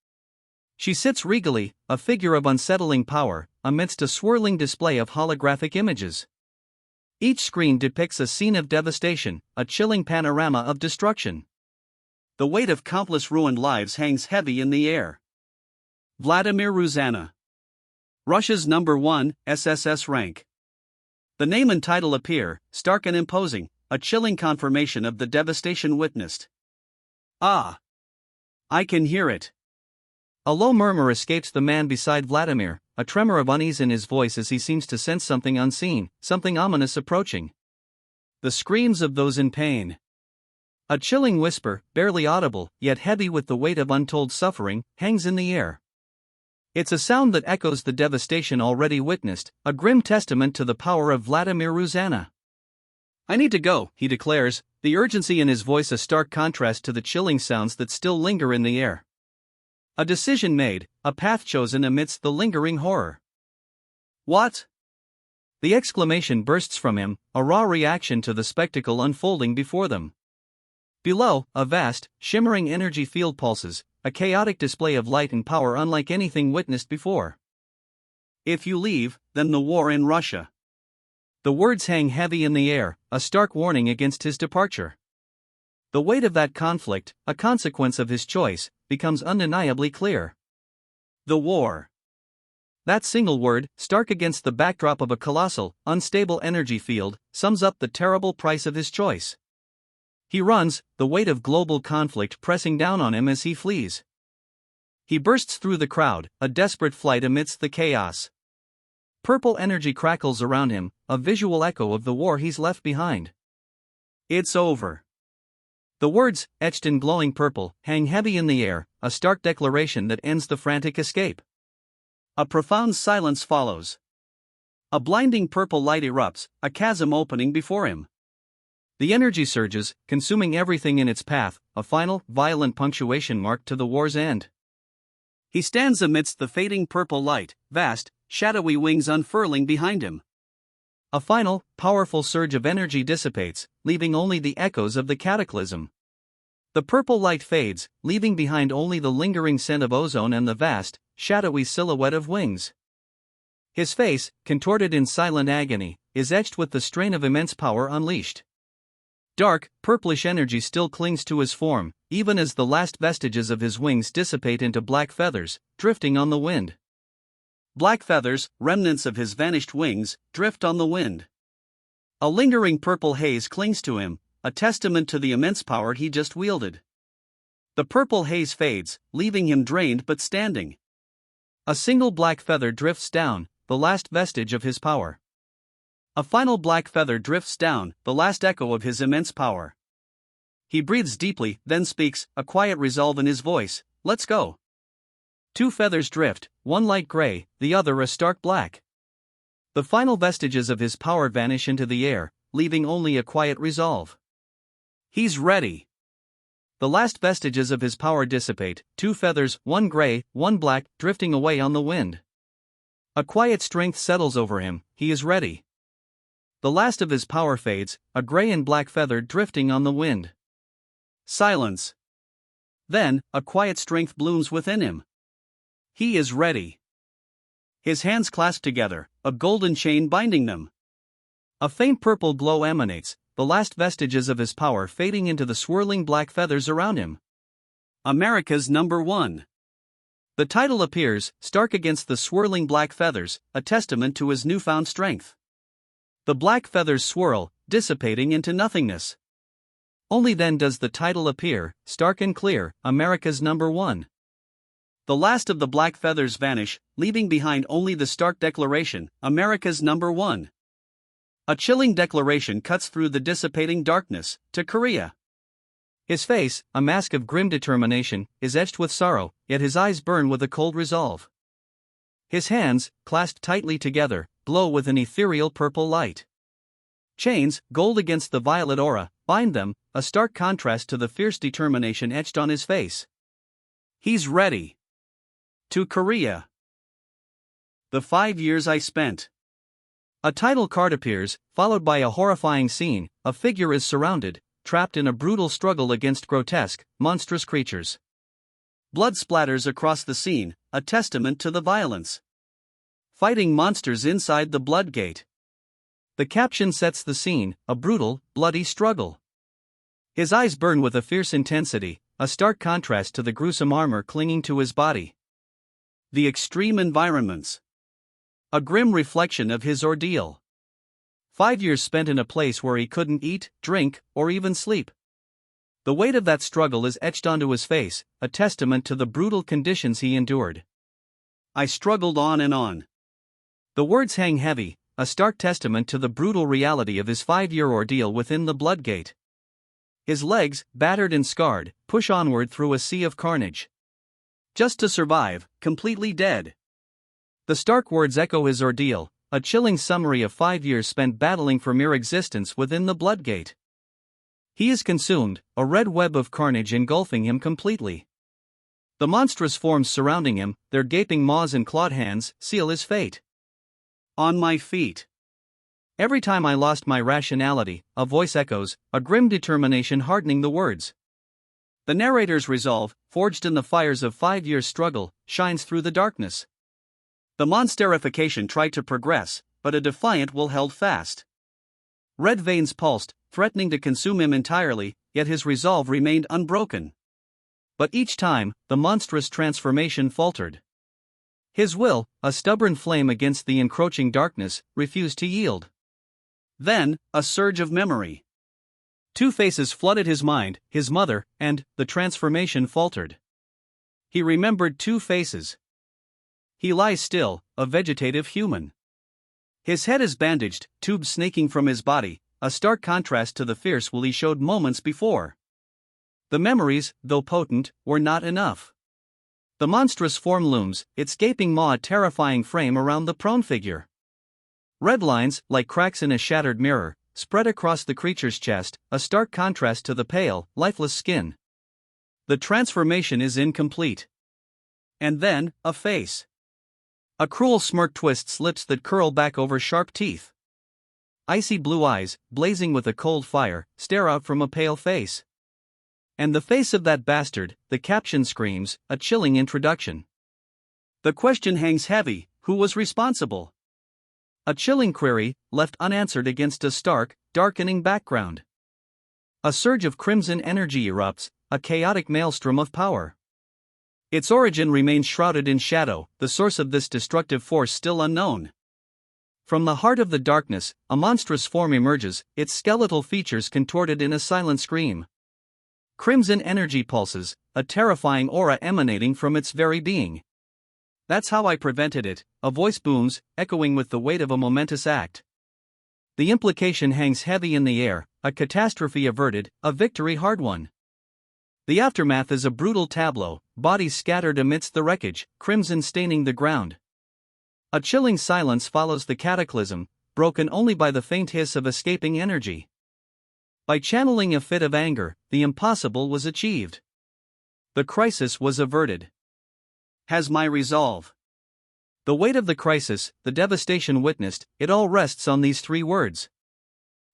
She sits regally, a figure of unsettling power, amidst a swirling display of holographic images. Each screen depicts a scene of devastation, a chilling panorama of destruction. The weight of countless ruined lives hangs heavy in the air. Vladimir Ruzana. Russia's #1, SSS rank. The name and title appear, stark and imposing, a chilling confirmation of the devastation witnessed. Ah! I can hear it. A low murmur escapes the man beside Vladimir, a tremor of unease in his voice as he seems to sense something unseen, something ominous approaching. The screams of those in pain. A chilling whisper, barely audible, yet heavy with the weight of untold suffering, hangs in the air. It's a sound that echoes the devastation already witnessed, a grim testament to the power of Vladimir Ruzana. "I need to go," he declares, the urgency in his voice a stark contrast to the chilling sounds that still linger in the air. A decision made, a path chosen amidst the lingering horror. What? The exclamation bursts from him, a raw reaction to the spectacle unfolding before them. Below, a vast, shimmering energy field pulses, a chaotic display of light and power unlike anything witnessed before. "If you leave, then the war in Russia." The words hang heavy in the air, a stark warning against his departure. The weight of that conflict, a consequence of his choice, becomes undeniably clear. The war. That single word, stark against the backdrop of a colossal, unstable energy field, sums up the terrible price of his choice. He runs, the weight of global conflict pressing down on him as he flees. He bursts through the crowd, a desperate flight amidst the chaos. Purple energy crackles around him, a visual echo of the war he's left behind. It's over. The words, etched in glowing purple, hang heavy in the air, a stark declaration that ends the frantic escape. A profound silence follows. A blinding purple light erupts, a chasm opening before him. The energy surges, consuming everything in its path, a final, violent punctuation mark to the war's end. He stands amidst the fading purple light, vast, shadowy wings unfurling behind him. A final, powerful surge of energy dissipates, leaving only the echoes of the cataclysm. The purple light fades, leaving behind only the lingering scent of ozone and the vast, shadowy silhouette of wings. His face, contorted in silent agony, is etched with the strain of immense power unleashed. Dark, purplish energy still clings to his form, even as the last vestiges of his wings dissipate into black feathers, drifting on the wind. Black feathers, remnants of his vanished wings, drift on the wind. A lingering purple haze clings to him, a testament to the immense power he just wielded. The purple haze fades, leaving him drained but standing. A single black feather drifts down, the last vestige of his power. A final black feather drifts down, the last echo of his immense power. He breathes deeply, then speaks, a quiet resolve in his voice, "Let's go." Two feathers drift, one light gray, the other a stark black. The final vestiges of his power vanish into the air, leaving only a quiet resolve. He's ready. The last vestiges of his power dissipate, two feathers, one gray, one black, drifting away on the wind. A quiet strength settles over him, he is ready. The last of his power fades, a gray and black feather drifting on the wind. Silence. Then, a quiet strength blooms within him. He is ready. His hands clasp together, a golden chain binding them. A faint purple glow emanates, the last vestiges of his power fading into the swirling black feathers around him. America's #1. The title appears, stark against the swirling black feathers, a testament to his newfound strength. The black feathers swirl, dissipating into nothingness. Only then does the title appear, stark and clear, America's #1. The last of the black feathers vanish, leaving behind only the stark declaration, America's #1. A chilling declaration cuts through the dissipating darkness, to Korea. His face, a mask of grim determination, is etched with sorrow, yet his eyes burn with a cold resolve. His hands, clasped tightly together, glow with an ethereal purple light. Chains, gold against the violet aura, bind them, a stark contrast to the fierce determination etched on his face. He's ready. To Korea. The 5 years I spent. A title card appears, followed by a horrifying scene. A figure is surrounded, trapped in a brutal struggle against grotesque, monstrous creatures. Blood splatters across the scene, a testament to the violence. Fighting monsters inside the blood gate. The caption sets the scene, a brutal, bloody struggle. His eyes burn with a fierce intensity, a stark contrast to the gruesome armor clinging to his body. The extreme environments. A grim reflection of his ordeal. 5 years spent in a place where he couldn't eat, drink, or even sleep. The weight of that struggle is etched onto his face, a testament to the brutal conditions he endured. I struggled on and on. The words hang heavy, a stark testament to the brutal reality of his 5-year ordeal within the blood gate. His legs, battered and scarred, push onward through a sea of carnage. Just to survive, completely dead. The stark words echo his ordeal, a chilling summary of 5 years spent battling for mere existence within the blood gate. He is consumed, a red web of carnage engulfing him completely. The monstrous forms surrounding him, their gaping maws and clawed hands, seal his fate. On my feet. Every time I lost my rationality, a voice echoes, a grim determination hardening the words. The narrator's resolve, forged in the fires of 5 years' struggle, shines through the darkness. The monsterification tried to progress, but a defiant will held fast. Red veins pulsed, threatening to consume him entirely, yet his resolve remained unbroken. But each time, the monstrous transformation faltered. His will, a stubborn flame against the encroaching darkness, refused to yield. Then, a surge of memory. Two faces flooded his mind, his mother, and the transformation faltered. He remembered two faces. He lies still, a vegetative human. His head is bandaged, tubes snaking from his body, a stark contrast to the fierce will he showed moments before. The memories, though potent, were not enough. The monstrous form looms, its gaping maw a terrifying frame around the prone figure. Red lines, like cracks in a shattered mirror, spread across the creature's chest, a stark contrast to the pale, lifeless skin. The transformation is incomplete. And then, a face. A cruel smirk twists lips that curl back over sharp teeth. Icy blue eyes, blazing with a cold fire, stare out from a pale face. And the face of that bastard, the caption screams, a chilling introduction. The question hangs heavy: who was responsible? A chilling query, left unanswered against a stark, darkening background. A surge of crimson energy erupts, a chaotic maelstrom of power. Its origin remains shrouded in shadow, the source of this destructive force still unknown. From the heart of the darkness, a monstrous form emerges, its skeletal features contorted in a silent scream. Crimson energy pulses, a terrifying aura emanating from its very being. "That's how I prevented it," a voice booms, echoing with the weight of a momentous act. The implication hangs heavy in the air, a catastrophe averted, a victory hard won. The aftermath is a brutal tableau, bodies scattered amidst the wreckage, crimson staining the ground. A chilling silence follows the cataclysm, broken only by the faint hiss of escaping energy. By channeling a fit of anger, the impossible was achieved. The crisis was averted. Has my resolve. The weight of the crisis, the devastation witnessed, it all rests on these three words.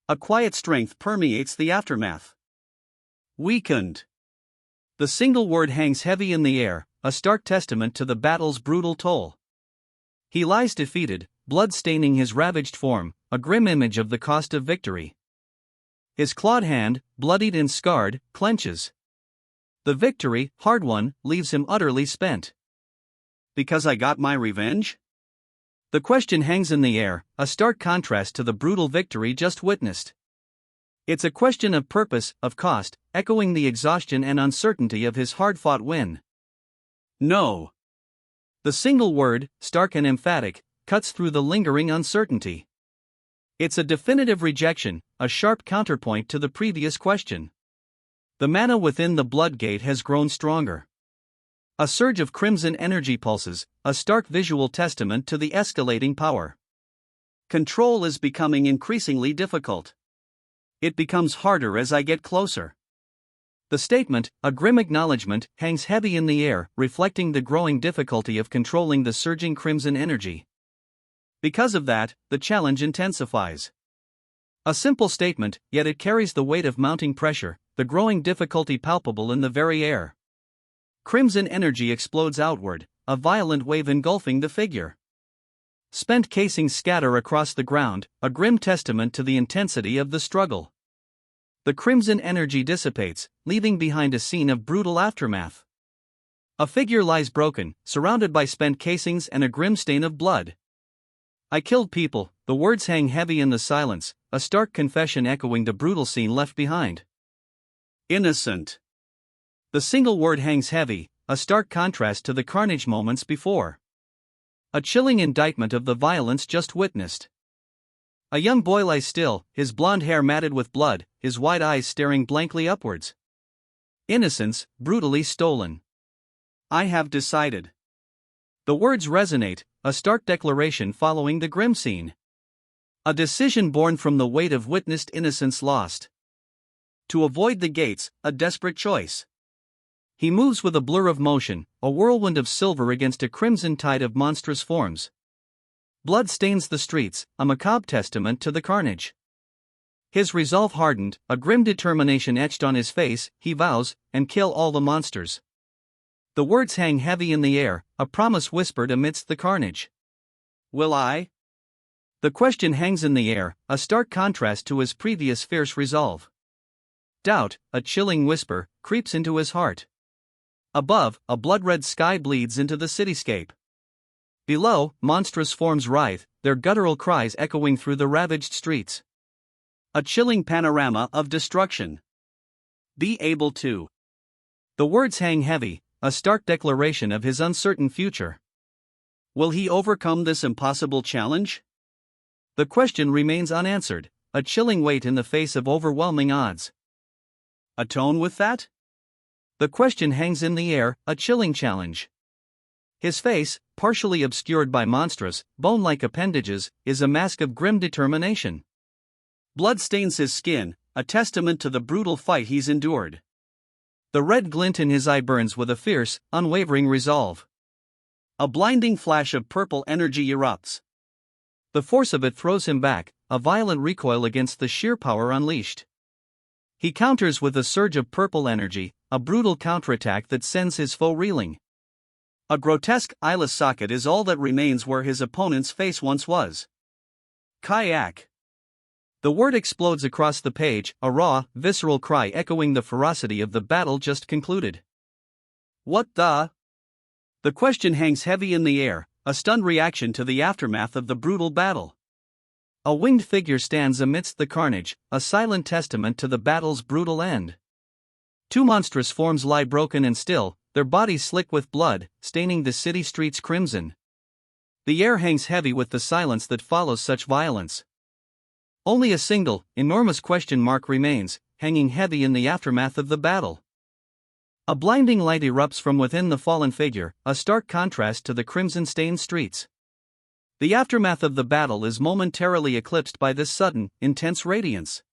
A quiet strength permeates the aftermath. Weakened. The single word hangs heavy in the air, a stark testament to the battle's brutal toll. He lies defeated, blood staining his ravaged form, a grim image of the cost of victory. His clawed hand, bloodied and scarred, clenches. The victory, hard won, leaves him utterly spent. Because I got my revenge? The question hangs in the air, a stark contrast to the brutal victory just witnessed. It's a question of purpose, of cost, echoing the exhaustion and uncertainty of his hard-fought win. No. The single word, stark and emphatic, cuts through the lingering uncertainty. It's a definitive rejection, a sharp counterpoint to the previous question. The mana within the blood gate has grown stronger. A surge of crimson energy pulses, a stark visual testament to the escalating power. Control is becoming increasingly difficult. It becomes harder as I get closer. The statement, a grim acknowledgement, hangs heavy in the air, reflecting the growing difficulty of controlling the surging crimson energy. Because of that, the challenge intensifies. A simple statement, yet it carries the weight of mounting pressure, the growing difficulty palpable in the very air. Crimson energy explodes outward, a violent wave engulfing the figure. Spent casings scatter across the ground, a grim testament to the intensity of the struggle. The crimson energy dissipates, leaving behind a scene of brutal aftermath. A figure lies broken, surrounded by spent casings and a grim stain of blood. I killed people, the words hang heavy in the silence, a stark confession echoing the brutal scene left behind. Innocent. The single word hangs heavy, a stark contrast to the carnage moments before. A chilling indictment of the violence just witnessed. A young boy lies still, his blonde hair matted with blood, his wide eyes staring blankly upwards. Innocence, brutally stolen. I have decided. The words resonate, a stark declaration following the grim scene. A decision born from the weight of witnessed innocence lost. To avoid the gates, a desperate choice. He moves with a blur of motion, a whirlwind of silver against a crimson tide of monstrous forms. Blood stains the streets, a macabre testament to the carnage. His resolve hardened, a grim determination etched on his face, he vows, and kill all the monsters. The words hang heavy in the air, a promise whispered amidst the carnage. Will I? The question hangs in the air, a stark contrast to his previous fierce resolve. Doubt, a chilling whisper, creeps into his heart. Above, a blood-red sky bleeds into the cityscape. Below, monstrous forms writhe, their guttural cries echoing through the ravaged streets. A chilling panorama of destruction. Be able to. The words hang heavy, a stark declaration of his uncertain future. Will he overcome this impossible challenge? The question remains unanswered, a chilling weight in the face of overwhelming odds. Atone with that? The question hangs in the air, a chilling challenge. His face, partially obscured by monstrous, bone-like appendages, is a mask of grim determination. Blood stains his skin, a testament to the brutal fight he's endured. The red glint in his eye burns with a fierce, unwavering resolve. A blinding flash of purple energy erupts. The force of it throws him back, a violent recoil against the sheer power unleashed. He counters with a surge of purple energy, a brutal counterattack that sends his foe reeling. A grotesque eyeless socket is all that remains where his opponent's face once was. Kayak. The word explodes across the page, a raw, visceral cry echoing the ferocity of the battle just concluded. What the? The question hangs heavy in the air, a stunned reaction to the aftermath of the brutal battle. A winged figure stands amidst the carnage, a silent testament to the battle's brutal end. Two monstrous forms lie broken and still, their bodies slick with blood, staining the city streets crimson. The air hangs heavy with the silence that follows such violence. Only a single, enormous question mark remains, hanging heavy in the aftermath of the battle. A blinding light erupts from within the fallen figure, a stark contrast to the crimson-stained streets. The aftermath of the battle is momentarily eclipsed by this sudden, intense radiance.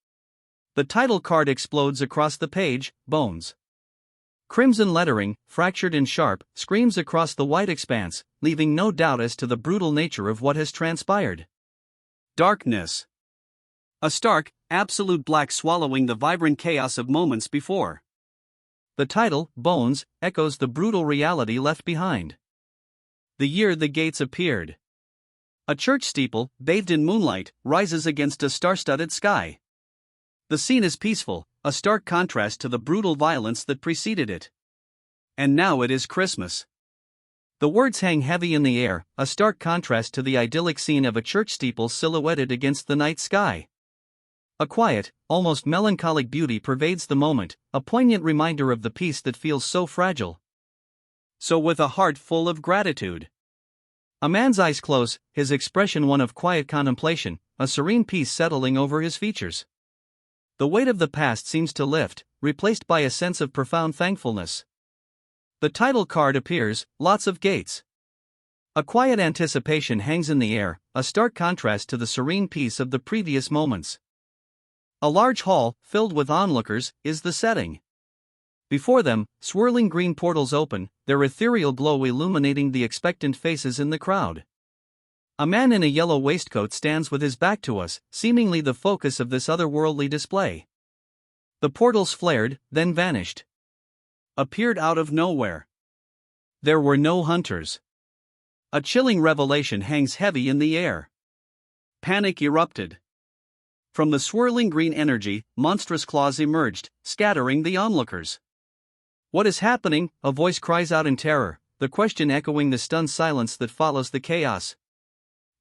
The title card explodes across the page, Bones. Crimson lettering, fractured and sharp, screams across the white expanse, leaving no doubt as to the brutal nature of what has transpired. Darkness. A stark, absolute black swallowing the vibrant chaos of moments before. The title, Bones, echoes the brutal reality left behind. The year the gates appeared. A church steeple, bathed in moonlight, rises against a star-studded sky. The scene is peaceful, a stark contrast to the brutal violence that preceded it. And now it is Christmas. The words hang heavy in the air, a stark contrast to the idyllic scene of a church steeple silhouetted against the night sky. A quiet, almost melancholic beauty pervades the moment, a poignant reminder of the peace that feels so fragile. So with a heart full of gratitude. A man's eyes close, his expression one of quiet contemplation, a serene peace settling over his features. The weight of the past seems to lift, replaced by a sense of profound thankfulness. The title card appears, Lots of Gates. A quiet anticipation hangs in the air, a stark contrast to the serene peace of the previous moments. A large hall, filled with onlookers, is the setting. Before them, swirling green portals open, their ethereal glow illuminating the expectant faces in the crowd. A man in a yellow waistcoat stands with his back to us, seemingly the focus of this otherworldly display. The portals flared, then vanished. Appeared out of nowhere. There were no hunters. A chilling revelation hangs heavy in the air. Panic erupted. From the swirling green energy, monstrous claws emerged, scattering the onlookers. What is happening? A voice cries out in terror, the question echoing the stunned silence that follows the chaos.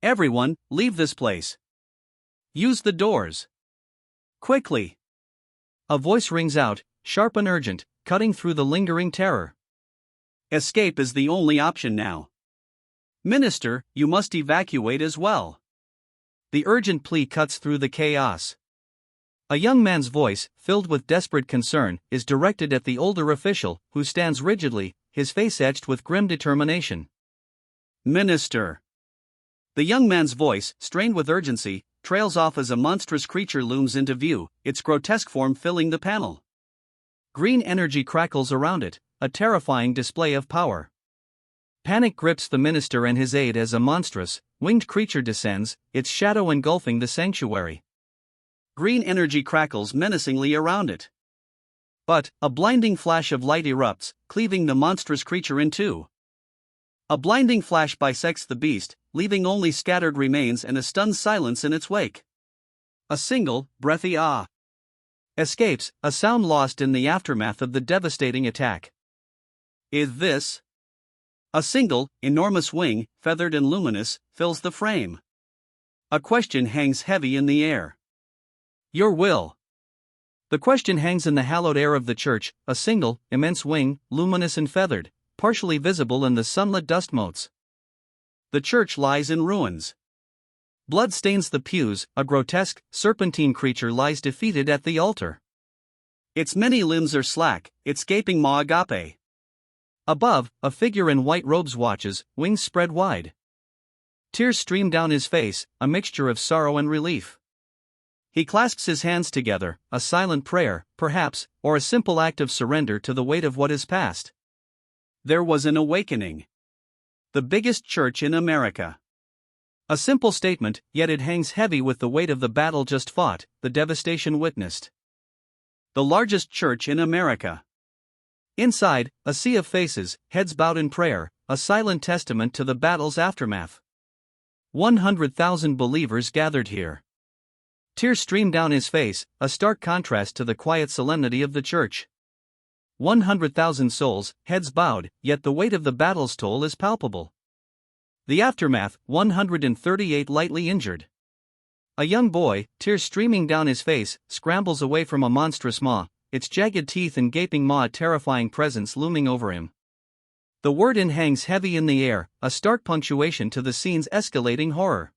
Everyone, leave this place. Use the doors. Quickly. A voice rings out, sharp and urgent, cutting through the lingering terror. Escape is the only option now. Minister, you must evacuate as well. The urgent plea cuts through the chaos. A young man's voice, filled with desperate concern, is directed at the older official, who stands rigidly, his face etched with grim determination. Minister. The young man's voice, strained with urgency, trails off as a monstrous creature looms into view, its grotesque form filling the panel. Green energy crackles around it, a terrifying display of power. Panic grips the minister and his aide as a monstrous, winged creature descends, its shadow engulfing the sanctuary. Green energy crackles menacingly around it. But, a blinding flash of light erupts, cleaving the monstrous creature in two. A blinding flash bisects the beast, leaving only scattered remains and a stunned silence in its wake. A single, breathy ah escapes, a sound lost in the aftermath of the devastating attack. Is this? A single, enormous wing, feathered and luminous, fills the frame. A question hangs heavy in the air. Your will. The question hangs in the hallowed air of the church, a single, immense wing, luminous and feathered, partially visible in the sunlit dust motes. The church lies in ruins. Blood stains the pews, a grotesque, serpentine creature lies defeated at the altar. Its many limbs are slack, its gaping maw agape. Above, a figure in white robes watches, wings spread wide. Tears stream down his face, a mixture of sorrow and relief. He clasps his hands together, a silent prayer, perhaps, or a simple act of surrender to the weight of what is past. There was an awakening. The biggest church in America. A simple statement, yet it hangs heavy with the weight of the battle just fought, the devastation witnessed. The largest church in America. Inside, a sea of faces, heads bowed in prayer, a silent testament to the battle's aftermath. 100,000 believers gathered here. Tears stream down his face, a stark contrast to the quiet solemnity of the church. 100,000 souls, heads bowed, yet the weight of the battle's toll is palpable. The aftermath, 138 lightly injured. A young boy, tears streaming down his face, scrambles away from a monstrous maw, its jagged teeth and gaping maw a terrifying presence looming over him. The word "in" hangs heavy in the air, a stark punctuation to the scene's escalating horror.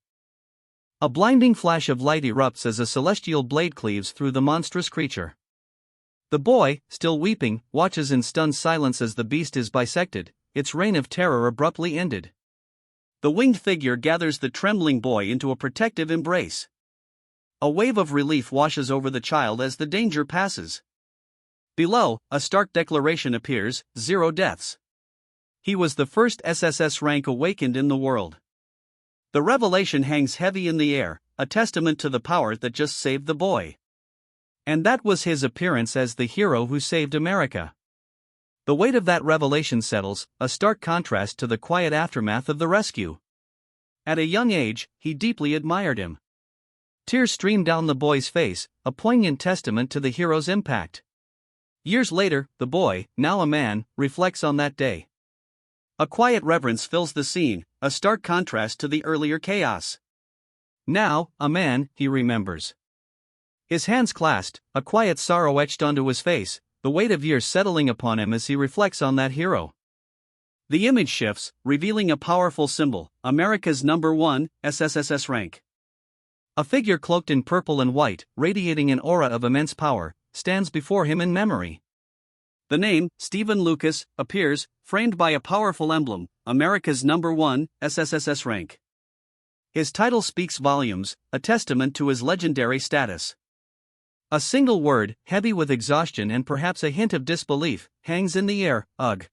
A blinding flash of light erupts as a celestial blade cleaves through the monstrous creature. The boy, still weeping, watches in stunned silence as the beast is bisected, its reign of terror abruptly ended. The winged figure gathers the trembling boy into a protective embrace. A wave of relief washes over the child as the danger passes. Below, a stark declaration appears: 0 deaths. He was the first SSS rank awakened in the world. The revelation hangs heavy in the air, a testament to the power that just saved the boy. And that was his appearance as the hero who saved America. The weight of that revelation settles, a stark contrast to the quiet aftermath of the rescue. At a young age, he deeply admired him. Tears stream down the boy's face, a poignant testament to the hero's impact. Years later, the boy, now a man, reflects on that day. A quiet reverence fills the scene, a stark contrast to the earlier chaos. Now, a man, he remembers. His hands clasped, a quiet sorrow etched onto his face, the weight of years settling upon him as he reflects on that hero. The image shifts, revealing a powerful symbol, America's #1 SSS rank. A figure cloaked in purple and white, radiating an aura of immense power, stands before him in memory. The name, Stephen Lucas, appears, framed by a powerful emblem, America's #1 SSS rank. His title speaks volumes, a testament to his legendary status. A single word, heavy with exhaustion and perhaps a hint of disbelief, hangs in the air: ugh.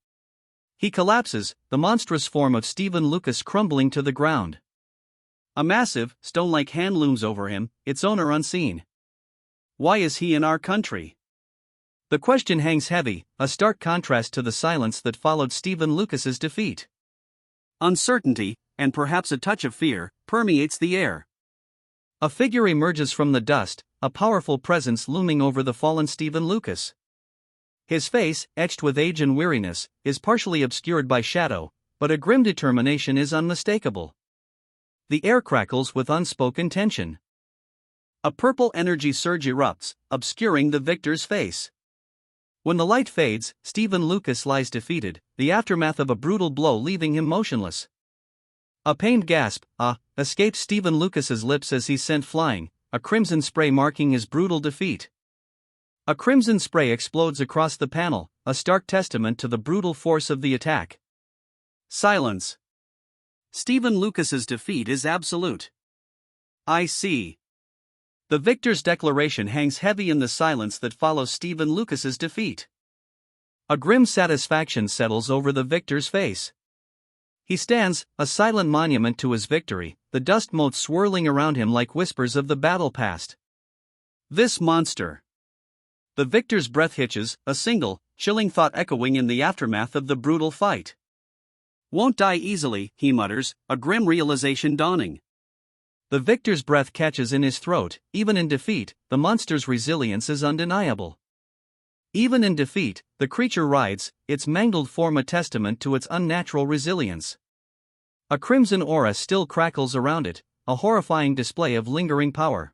He collapses, the monstrous form of Stephen Lucas crumbling to the ground. A massive, stone-like hand looms over him, its owner unseen. Why is he in our country? The question hangs heavy, a stark contrast to the silence that followed Stephen Lucas's defeat. Uncertainty, and perhaps a touch of fear, permeates the air. A figure emerges from the dust, a powerful presence looming over the fallen Stephen Lucas. His face, etched with age and weariness, is partially obscured by shadow, but a grim determination is unmistakable. The air crackles with unspoken tension. A purple energy surge erupts, obscuring the victor's face. When the light fades, Stephen Lucas lies defeated, the aftermath of a brutal blow leaving him motionless. A pained gasp, escapes Stephen Lucas's lips as he's sent flying, a crimson spray marking his brutal defeat. A crimson spray explodes across the panel, a stark testament to the brutal force of the attack. Silence. Stephen Lucas's defeat is absolute. I see. The victor's declaration hangs heavy in the silence that follows Stephen Lucas's defeat. A grim satisfaction settles over the victor's face. He stands, a silent monument to his victory, the dust motes swirling around him like whispers of the battle past. This monster. The victor's breath hitches, a single, chilling thought echoing in the aftermath of the brutal fight. Won't die easily, he mutters, a grim realization dawning. The victor's breath catches in his throat. Even in defeat, the monster's resilience is undeniable. Even in defeat, the creature rides, its mangled form a testament to its unnatural resilience. A crimson aura still crackles around it, a horrifying display of lingering power.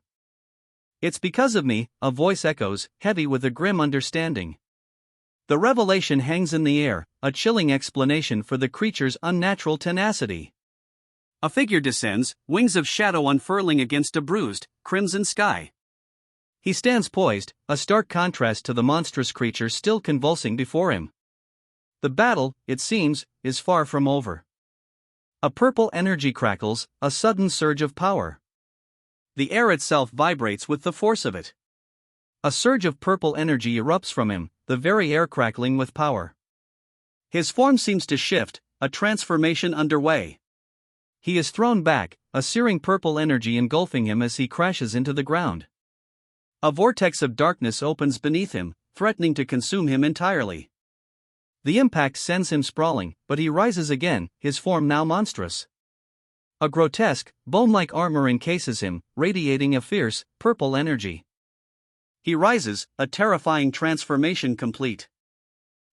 It's because of me, a voice echoes, heavy with a grim understanding. The revelation hangs in the air, a chilling explanation for the creature's unnatural tenacity. A figure descends, wings of shadow unfurling against a bruised, crimson sky. He stands poised, a stark contrast to the monstrous creature still convulsing before him. The battle, it seems, is far from over. A purple energy crackles, a sudden surge of power. The air itself vibrates with the force of it. A surge of purple energy erupts from him, the very air crackling with power. His form seems to shift, a transformation underway. He is thrown back, a searing purple energy engulfing him as he crashes into the ground. A vortex of darkness opens beneath him, threatening to consume him entirely. The impact sends him sprawling, but he rises again, his form now monstrous. A grotesque, bone-like armor encases him, radiating a fierce, purple energy. He rises, a terrifying transformation complete.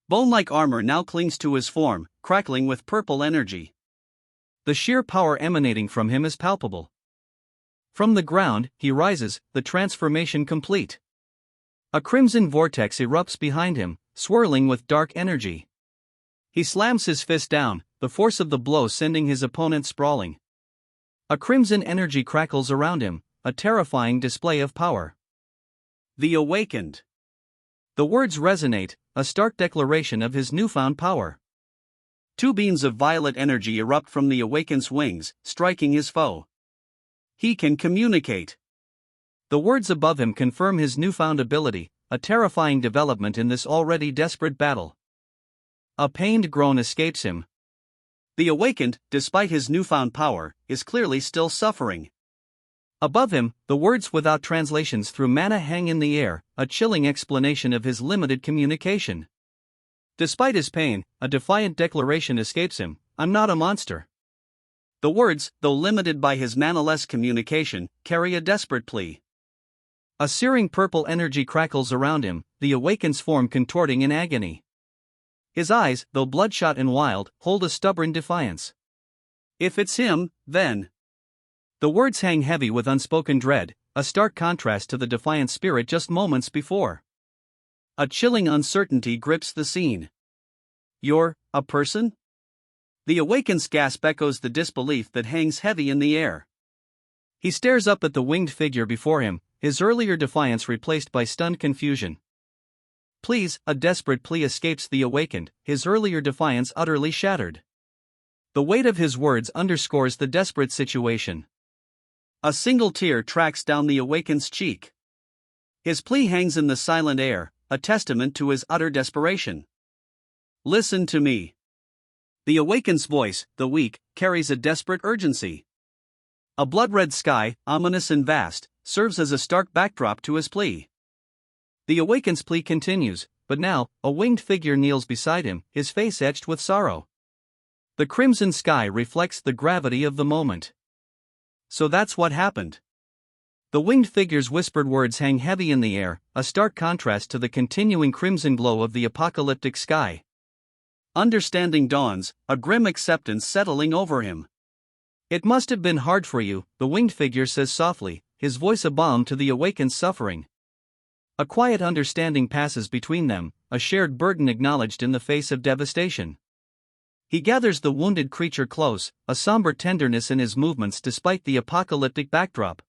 Bone-like armor now clings to his form, crackling with purple energy. The sheer power emanating from him is palpable. From the ground, he rises, the transformation complete. A crimson vortex erupts behind him, swirling with dark energy. He slams his fist down, the force of the blow sending his opponent sprawling. A crimson energy crackles around him, a terrifying display of power. The Awakened. The words resonate, a stark declaration of his newfound power. Two beams of violet energy erupt from the Awakened's wings, striking his foe. He can communicate. The words above him confirm his newfound ability, a terrifying development in this already desperate battle. A pained groan escapes him. The Awakened, despite his newfound power, is clearly still suffering. Above him, the words without translations through mana hang in the air, a chilling explanation of his limited communication. Despite his pain, a defiant declaration escapes him: "I'm not a monster." The words, though limited by his mana-less communication, carry a desperate plea. A searing purple energy crackles around him, the Awakened's form contorting in agony. His eyes, though bloodshot and wild, hold a stubborn defiance. "If it's him, then..." The words hang heavy with unspoken dread, a stark contrast to the defiant spirit just moments before. A chilling uncertainty grips the scene. "You're a person?" The Awakened's gasp echoes the disbelief that hangs heavy in the air. He stares up at the winged figure before him, his earlier defiance replaced by stunned confusion. "Please," a desperate plea escapes the Awakened, his earlier defiance utterly shattered. The weight of his words underscores the desperate situation. A single tear tracks down the Awakened's cheek. His plea hangs in the silent air, a testament to his utter desperation. "Listen to me." The Awakened's voice, though weak, carries a desperate urgency. A blood-red sky, ominous and vast, serves as a stark backdrop to his plea. The Awakened's plea continues, but now, a winged figure kneels beside him, his face etched with sorrow. The crimson sky reflects the gravity of the moment. "So that's what happened." The winged figure's whispered words hang heavy in the air, a stark contrast to the continuing crimson glow of the apocalyptic sky. Understanding dawns, a grim acceptance settling over him. "It must have been hard for you," the winged figure says softly, his voice a balm to the Awakened's suffering. A quiet understanding passes between them, a shared burden acknowledged in the face of devastation. He gathers the wounded creature close, a somber tenderness in his movements despite the apocalyptic backdrop.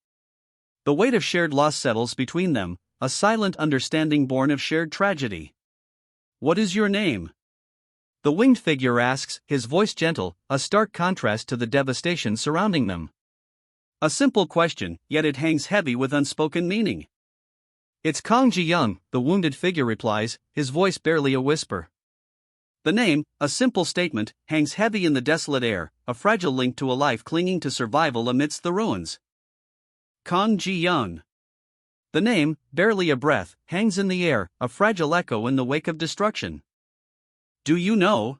The weight of shared loss settles between them, a silent understanding born of shared tragedy. "What is your name?" The winged figure asks, his voice gentle, a stark contrast to the devastation surrounding them. A simple question, yet it hangs heavy with unspoken meaning. "It's Kong Ji-young," the wounded figure replies, his voice barely a whisper. The name, a simple statement, hangs heavy in the desolate air, a fragile link to a life clinging to survival amidst the ruins. Kong Ji-young. The name, barely a breath, hangs in the air, a fragile echo in the wake of destruction. "Do you know?"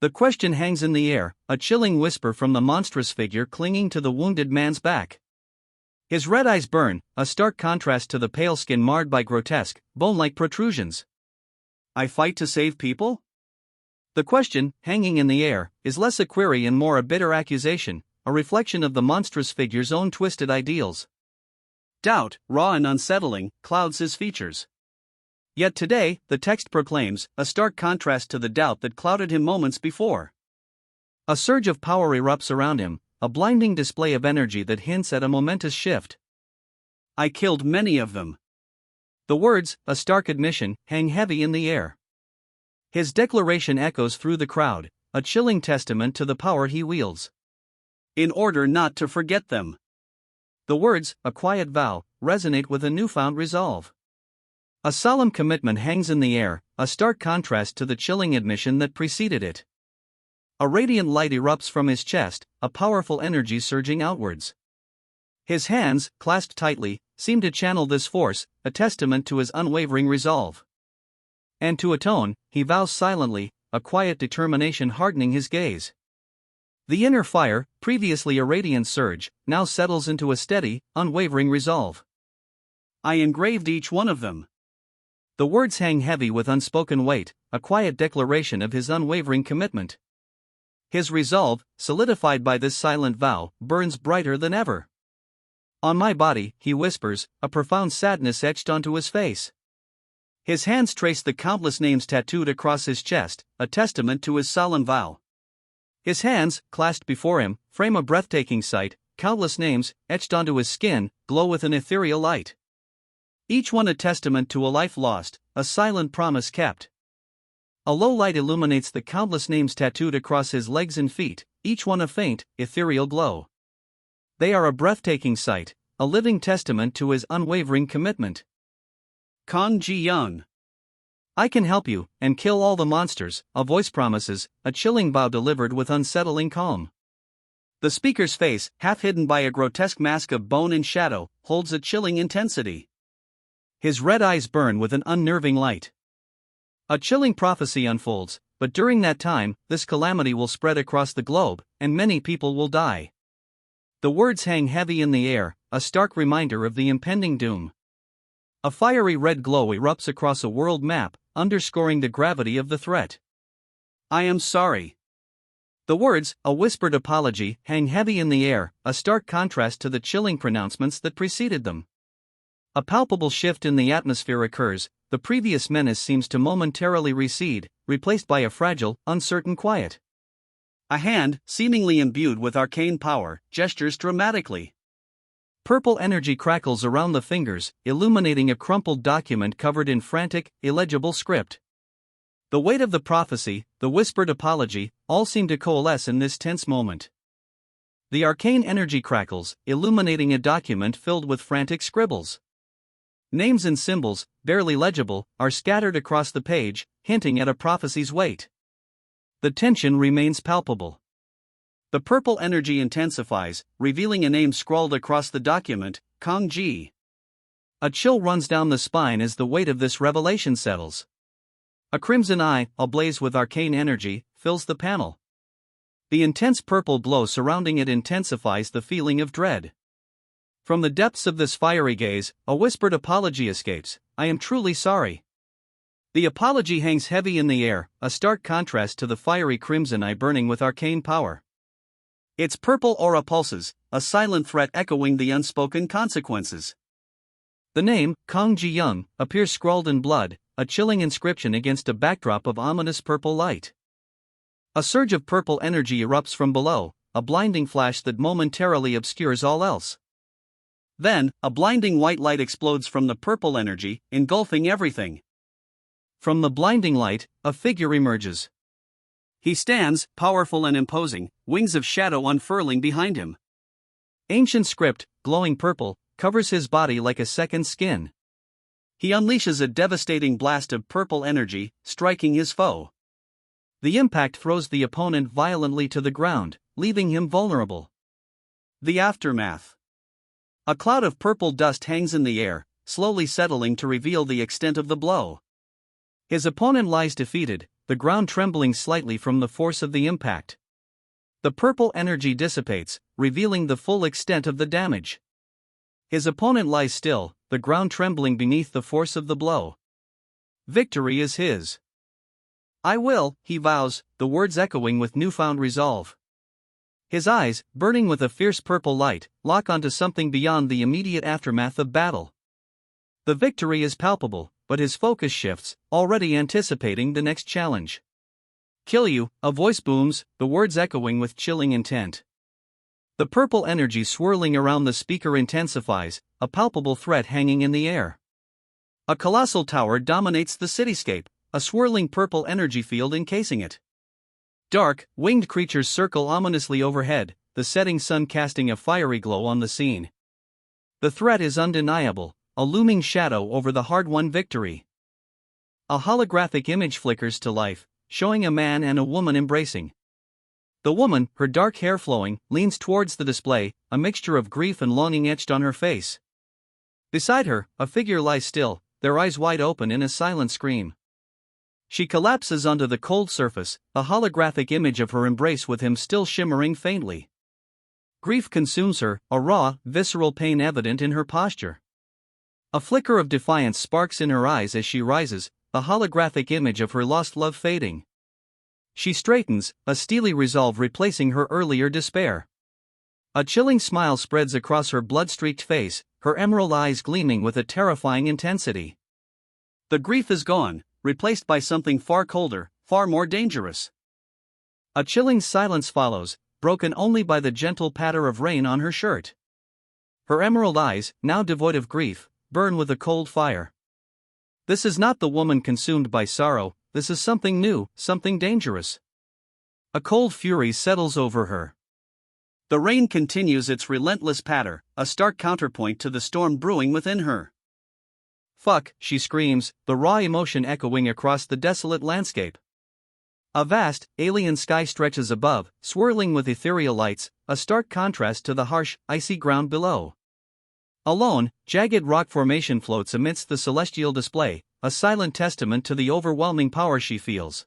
The question hangs in the air, a chilling whisper from the monstrous figure clinging to the wounded man's back. His red eyes burn, a stark contrast to the pale skin marred by grotesque, bone-like protrusions. "I fight to save people?" The question, hanging in the air, is less a query and more a bitter accusation, a reflection of the monstrous figure's own twisted ideals. Doubt, raw and unsettling, clouds his features. Yet today, the text proclaims, a stark contrast to the doubt that clouded him moments before. A surge of power erupts around him, a blinding display of energy that hints at a momentous shift. I killed many of them. The words, a stark admission, hang heavy in the air. His declaration echoes through the crowd, a chilling testament to the power he wields. In order not to forget them. The words, a quiet vow, resonate with a newfound resolve. A solemn commitment hangs in the air, a stark contrast to the chilling admission that preceded it. A radiant light erupts from his chest, a powerful energy surging outwards. His hands, clasped tightly, seem to channel this force, a testament to his unwavering resolve. And to atone, he vows silently, a quiet determination hardening his gaze. The inner fire, previously a radiant surge, now settles into a steady, unwavering resolve. I engraved each one of them. The words hang heavy with unspoken weight, a quiet declaration of his unwavering commitment. His resolve, solidified by this silent vow, burns brighter than ever. On my body, he whispers, a profound sadness etched onto his face. His hands trace the countless names tattooed across his chest, a testament to his solemn vow. His hands, clasped before him, frame a breathtaking sight, countless names, etched onto his skin, glow with an ethereal light. Each one a testament to a life lost, a silent promise kept. A low light illuminates the countless names tattooed across his legs and feet, each one a faint, ethereal glow. They are a breathtaking sight, a living testament to his unwavering commitment. Kang Ji-young. I can help you, and kill all the monsters, a voice promises, a chilling vow delivered with unsettling calm. The speaker's face, half hidden by a grotesque mask of bone and shadow, holds a chilling intensity. His red eyes burn with an unnerving light. A chilling prophecy unfolds, but during that time, this calamity will spread across the globe, and many people will die. The words hang heavy in the air, a stark reminder of the impending doom. A fiery red glow erupts across a world map, underscoring the gravity of the threat. I am sorry. The words, a whispered apology, hang heavy in the air, a stark contrast to the chilling pronouncements that preceded them. A palpable shift in the atmosphere occurs, the previous menace seems to momentarily recede, replaced by a fragile, uncertain quiet. A hand, seemingly imbued with arcane power, gestures dramatically. Purple energy crackles around the fingers, illuminating a crumpled document covered in frantic, illegible script. The weight of the prophecy, the whispered apology, all seem to coalesce in this tense moment. The arcane energy crackles, illuminating a document filled with frantic scribbles. Names and symbols, barely legible, are scattered across the page, hinting at a prophecy's weight. The tension remains palpable. The purple energy intensifies, revealing a name scrawled across the document, Kang Ji. A chill runs down the spine as the weight of this revelation settles. A crimson eye, ablaze with arcane energy, fills the panel. The intense purple glow surrounding it intensifies the feeling of dread. From the depths of this fiery gaze, a whispered apology escapes, I am truly sorry. The apology hangs heavy in the air, a stark contrast to the fiery crimson eye burning with arcane power. Its purple aura pulses, a silent threat echoing the unspoken consequences. The name, Kang Ji-young, appears scrawled in blood, a chilling inscription against a backdrop of ominous purple light. A surge of purple energy erupts from below, a blinding flash that momentarily obscures all else. Then, a blinding white light explodes from the purple energy, engulfing everything. From the blinding light, a figure emerges. He stands, powerful and imposing, wings of shadow unfurling behind him. Ancient script, glowing purple, covers his body like a second skin. He unleashes a devastating blast of purple energy, striking his foe. The impact throws the opponent violently to the ground, leaving him vulnerable. The aftermath. A cloud of purple dust hangs in the air, slowly settling to reveal the extent of the blow. His opponent lies defeated, the ground trembling slightly from the force of the impact. The purple energy dissipates, revealing the full extent of the damage. His opponent lies still, the ground trembling beneath the force of the blow. Victory is his. I will, he vows, the words echoing with newfound resolve. His eyes, burning with a fierce purple light, lock onto something beyond the immediate aftermath of battle. The victory is palpable, but his focus shifts, already anticipating the next challenge. "Kill you," a voice booms, the words echoing with chilling intent. The purple energy swirling around the speaker intensifies, a palpable threat hanging in the air. A colossal tower dominates the cityscape, a swirling purple energy field encasing it. Dark, winged creatures circle ominously overhead, the setting sun casting a fiery glow on the scene. The threat is undeniable, a looming shadow over the hard-won victory. A holographic image flickers to life, showing a man and a woman embracing. The woman, her dark hair flowing, leans towards the display, a mixture of grief and longing etched on her face. Beside her, a figure lies still, their eyes wide open in a silent scream. She collapses onto the cold surface, a holographic image of her embrace with him still shimmering faintly. Grief consumes her, a raw, visceral pain evident in her posture. A flicker of defiance sparks in her eyes as she rises, the holographic image of her lost love fading. She straightens, a steely resolve replacing her earlier despair. A chilling smile spreads across her blood-streaked face, her emerald eyes gleaming with a terrifying intensity. The grief is gone, replaced by something far colder, far more dangerous. A chilling silence follows, broken only by the gentle patter of rain on her shirt. Her emerald eyes, now devoid of grief, burn with a cold fire. This is not the woman consumed by sorrow, this is something new, something dangerous. A cold fury settles over her. The rain continues its relentless patter, a stark counterpoint to the storm brewing within her. "Fuck," she screams, the raw emotion echoing across the desolate landscape. A vast, alien sky stretches above, swirling with ethereal lights, a stark contrast to the harsh, icy ground below. A lone, jagged rock formation floats amidst the celestial display, a silent testament to the overwhelming power she feels.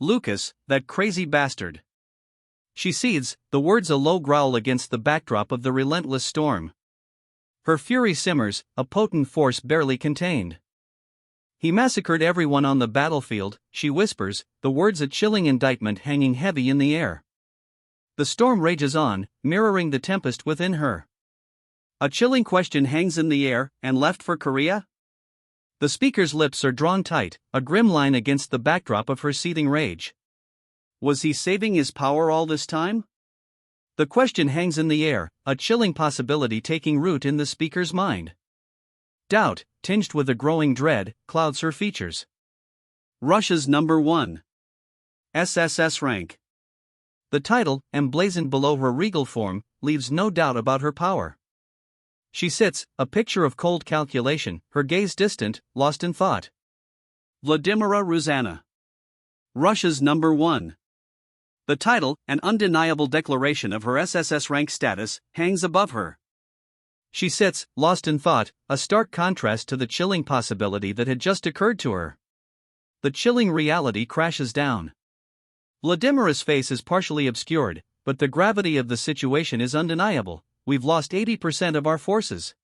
"Lucas, that crazy bastard." She seethes, the words a low growl against the backdrop of the relentless storm. Her fury simmers, a potent force barely contained. "He massacred everyone on the battlefield," she whispers, the words a chilling indictment hanging heavy in the air. The storm rages on, mirroring the tempest within her. A chilling question hangs in the air, and left for Korea? The speaker's lips are drawn tight, a grim line against the backdrop of her seething rage. Was he saving his power all this time? The question hangs in the air, a chilling possibility taking root in the speaker's mind. Doubt, tinged with a growing dread, clouds her features. Russia's #1. SSS rank. The title, emblazoned below her regal form, leaves no doubt about her power. She sits, a picture of cold calculation, her gaze distant, lost in thought. Vladimira Ruzana. Russia's #1. The title, an undeniable declaration of her SSS rank status, hangs above her. She sits, lost in thought, a stark contrast to the chilling possibility that had just occurred to her. The chilling reality crashes down. Vladimira's face is partially obscured, but the gravity of the situation is undeniable. "We've lost 80% of our forces."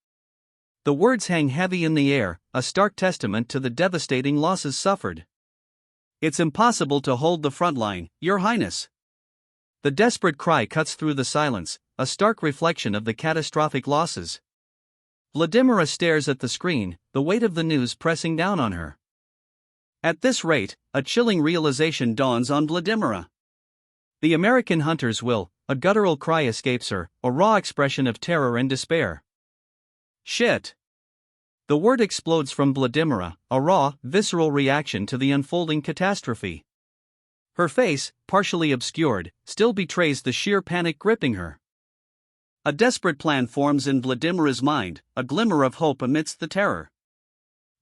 The words hang heavy in the air, a stark testament to the devastating losses suffered. "It's impossible to hold the front line, Your Highness." The desperate cry cuts through the silence, a stark reflection of the catastrophic losses. Vladimira stares at the screen, the weight of the news pressing down on her. At this rate, a chilling realization dawns on Vladimira. The American hunters will. A guttural cry escapes her, a raw expression of terror and despair. "Shit." The word explodes from Vladimira, a raw, visceral reaction to the unfolding catastrophe. Her face, partially obscured, still betrays the sheer panic gripping her. A desperate plan forms in Vladimira's mind, a glimmer of hope amidst the terror.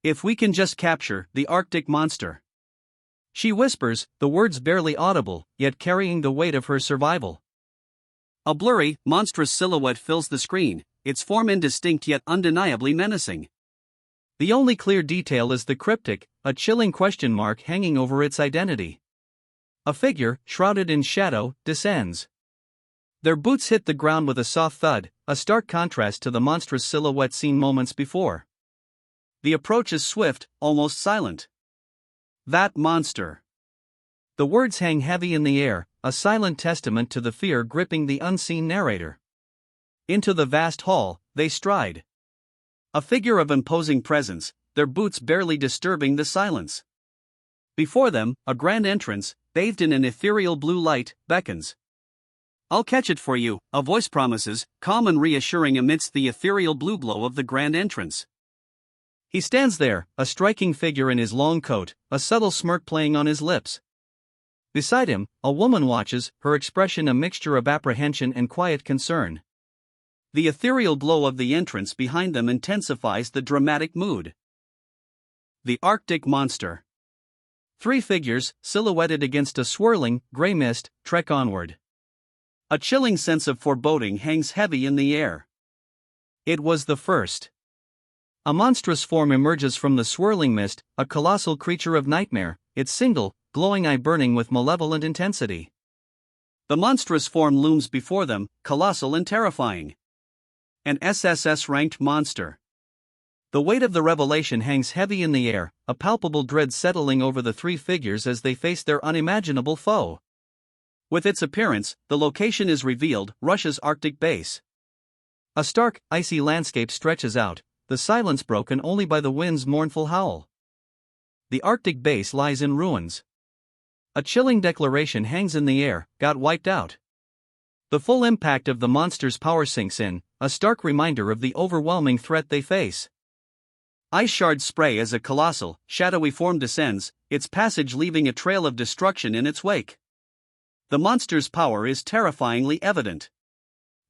"If we can just capture the Arctic monster." She whispers, the words barely audible, yet carrying the weight of her survival. A blurry, monstrous silhouette fills the screen, its form indistinct yet undeniably menacing. The only clear detail is the cryptic, a chilling question mark hanging over its identity. A figure, shrouded in shadow, descends. Their boots hit the ground with a soft thud, a stark contrast to the monstrous silhouette seen moments before. The approach is swift, almost silent. "That monster." The words hang heavy in the air, a silent testament to the fear gripping the unseen narrator. Into the vast hall they stride. A figure of imposing presence, their boots barely disturbing the silence. Before them, a grand entrance, bathed in an ethereal blue light, beckons. "I'll catch it for you," a voice promises, calm and reassuring amidst the ethereal blue glow of the grand entrance. He stands there, a striking figure in his long coat, a subtle smirk playing on his lips. Beside him, a woman watches, her expression a mixture of apprehension and quiet concern. The ethereal glow of the entrance behind them intensifies the dramatic mood. The Arctic Monster. 3 figures, silhouetted against a swirling, gray mist, trek onward. A chilling sense of foreboding hangs heavy in the air. It was the first. A monstrous form emerges from the swirling mist, a colossal creature of nightmare, its single, glowing eye burning with malevolent intensity. The monstrous form looms before them, colossal and terrifying. An SSS-ranked monster. The weight of the revelation hangs heavy in the air, a palpable dread settling over the 3 figures as they face their unimaginable foe. With its appearance, the location is revealed, Russia's Arctic base. A stark, icy landscape stretches out, the silence broken only by the wind's mournful howl. The Arctic base lies in ruins. A chilling declaration hangs in the air, got wiped out. The full impact of the monster's power sinks in, a stark reminder of the overwhelming threat they face. Ice shards spray as a colossal, shadowy form descends, its passage leaving a trail of destruction in its wake. The monster's power is terrifyingly evident.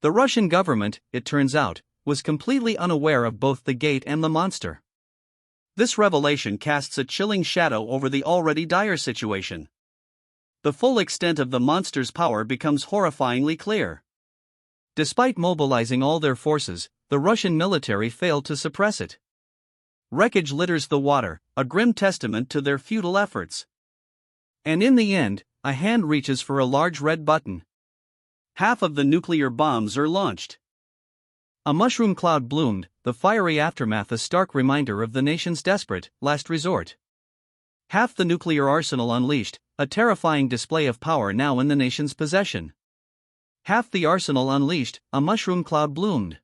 The Russian government, it turns out, was completely unaware of both the gate and the monster. This revelation casts a chilling shadow over the already dire situation. The full extent of the monster's power becomes horrifyingly clear. Despite mobilizing all their forces, the Russian military failed to suppress it. Wreckage litters the water, a grim testament to their futile efforts. And in the end, a hand reaches for a large red button. Half of the nuclear bombs are launched. A mushroom cloud bloomed, the fiery aftermath a stark reminder of the nation's desperate, last resort. Half the nuclear arsenal unleashed, a terrifying display of power now in the nation's possession. Half the arsenal unleashed, a mushroom cloud bloomed.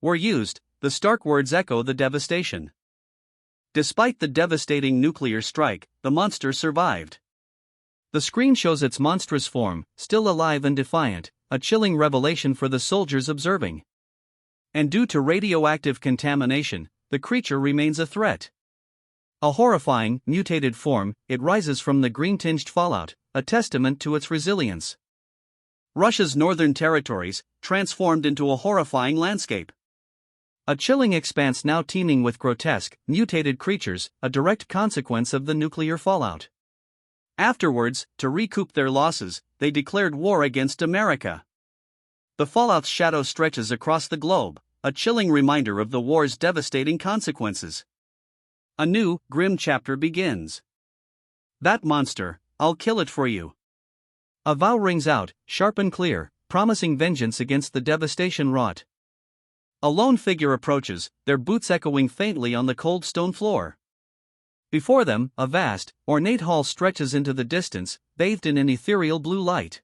Were used, the stark words echo the devastation. Despite the devastating nuclear strike, the monster survived. The screen shows its monstrous form, still alive and defiant, a chilling revelation for the soldiers observing. And due to radioactive contamination, the creature remains a threat. A horrifying, mutated form, it rises from the green-tinged fallout, a testament to its resilience. Russia's northern territories, transformed into a horrifying landscape. A chilling expanse now teeming with grotesque, mutated creatures, a direct consequence of the nuclear fallout. Afterwards, to recoup their losses, they declared war against America. The fallout's shadow stretches across the globe, a chilling reminder of the war's devastating consequences. A new, grim chapter begins. That monster, I'll kill it for you. A vow rings out, sharp and clear, promising vengeance against the devastation wrought. A lone figure approaches, their boots echoing faintly on the cold stone floor. Before them, a vast, ornate hall stretches into the distance, bathed in an ethereal blue light.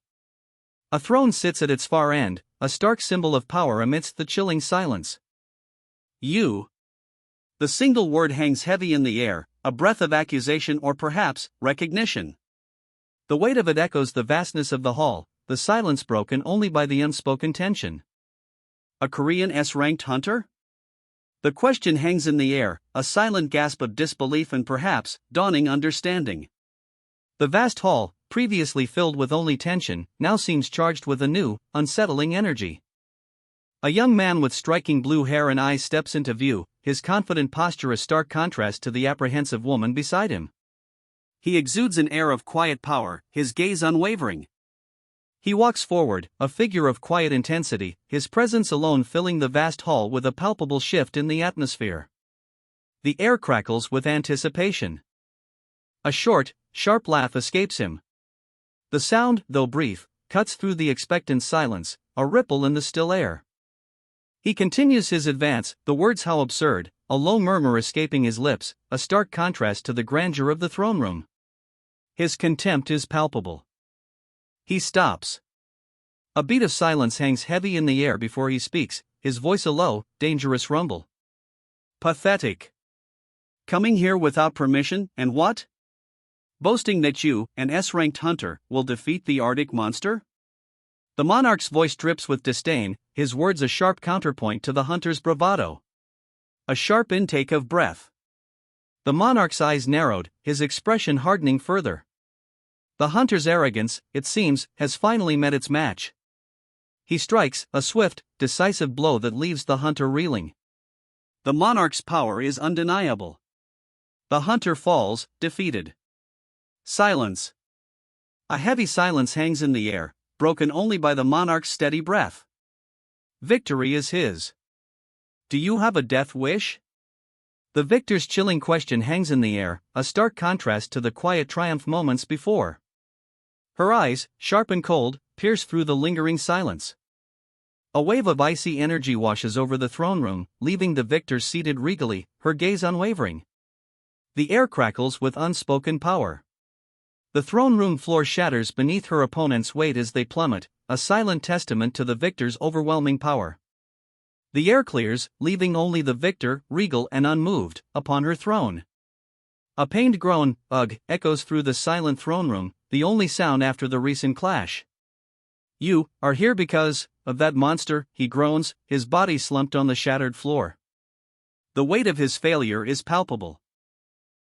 A throne sits at its far end, a stark symbol of power amidst the chilling silence. You. The single word hangs heavy in the air, a breath of accusation or perhaps, recognition. The weight of it echoes the vastness of the hall, the silence broken only by the unspoken tension. A Korean S-ranked hunter? The question hangs in the air, a silent gasp of disbelief and perhaps, dawning understanding. The vast hall, previously filled with only tension, now seems charged with a new, unsettling energy. A young man with striking blue hair and eyes steps into view, his confident posture a stark contrast to the apprehensive woman beside him. He exudes an air of quiet power, his gaze unwavering. He walks forward, a figure of quiet intensity, his presence alone filling the vast hall with a palpable shift in the atmosphere. The air crackles with anticipation. A short, sharp laugh escapes him. The sound, though brief, cuts through the expectant silence, a ripple in the still air. He continues his advance, the words how absurd, a low murmur escaping his lips, a stark contrast to the grandeur of the throne room. His contempt is palpable. He stops. A beat of silence hangs heavy in the air before he speaks, his voice a low, dangerous rumble. Pathetic. Coming here without permission, and what? Boasting that you, an S-ranked hunter, will defeat the Arctic monster? The monarch's voice drips with disdain, his words a sharp counterpoint to the hunter's bravado. A sharp intake of breath. The monarch's eyes narrowed, his expression hardening further. The hunter's arrogance, it seems, has finally met its match. He strikes, a swift, decisive blow that leaves the hunter reeling. The monarch's power is undeniable. The hunter falls, defeated. Silence. A heavy silence hangs in the air, broken only by the monarch's steady breath. Victory is his. Do you have a death wish? The victor's chilling question hangs in the air, a stark contrast to the quiet triumph moments before. Her eyes, sharp and cold, pierce through the lingering silence. A wave of icy energy washes over the throne room, leaving the victor seated regally, her gaze unwavering. The air crackles with unspoken power. The throne room floor shatters beneath her opponent's weight as they plummet, a silent testament to the victor's overwhelming power. The air clears, leaving only the victor, regal and unmoved, upon her throne. A pained groan, ugh, echoes through the silent throne room, the only sound after the recent clash. You are here because of that monster, he groans, his body slumped on the shattered floor. The weight of his failure is palpable.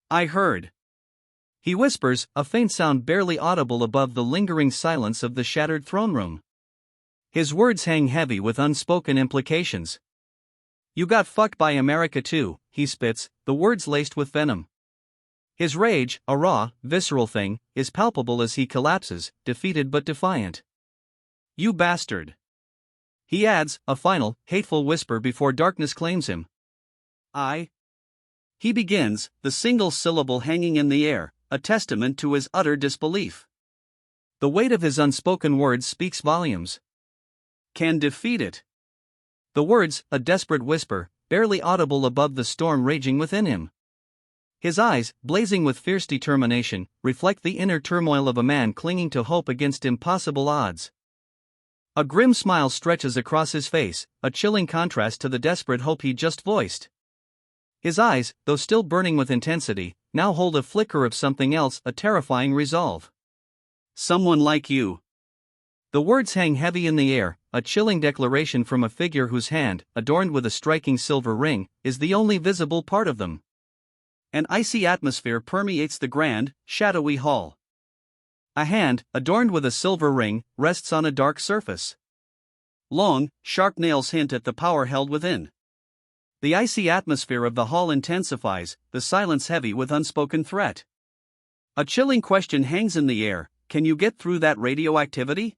I heard. He whispers, a faint sound barely audible above the lingering silence of the shattered throne room. His words hang heavy with unspoken implications. You got fucked by America too, he spits, the words laced with venom. His rage, a raw, visceral thing, is palpable as he collapses, defeated but defiant. You bastard. He adds, a final, hateful whisper before darkness claims him. He begins, the single syllable hanging in the air, a testament to his utter disbelief. The weight of his unspoken words speaks volumes. Can defeat it. The words, a desperate whisper, barely audible above the storm raging within him. His eyes, blazing with fierce determination, reflect the inner turmoil of a man clinging to hope against impossible odds. A grim smile stretches across his face, a chilling contrast to the desperate hope he just voiced. His eyes, though still burning with intensity, now hold a flicker of something else, a terrifying resolve. Someone like you. The words hang heavy in the air, a chilling declaration from a figure whose hand, adorned with a striking silver ring, is the only visible part of them. An icy atmosphere permeates the grand, shadowy hall. A hand, adorned with a silver ring, rests on a dark surface. Long, sharp nails hint at the power held within. The icy atmosphere of the hall intensifies, the silence heavy with unspoken threat. A chilling question hangs in the air, can you get through that radioactivity?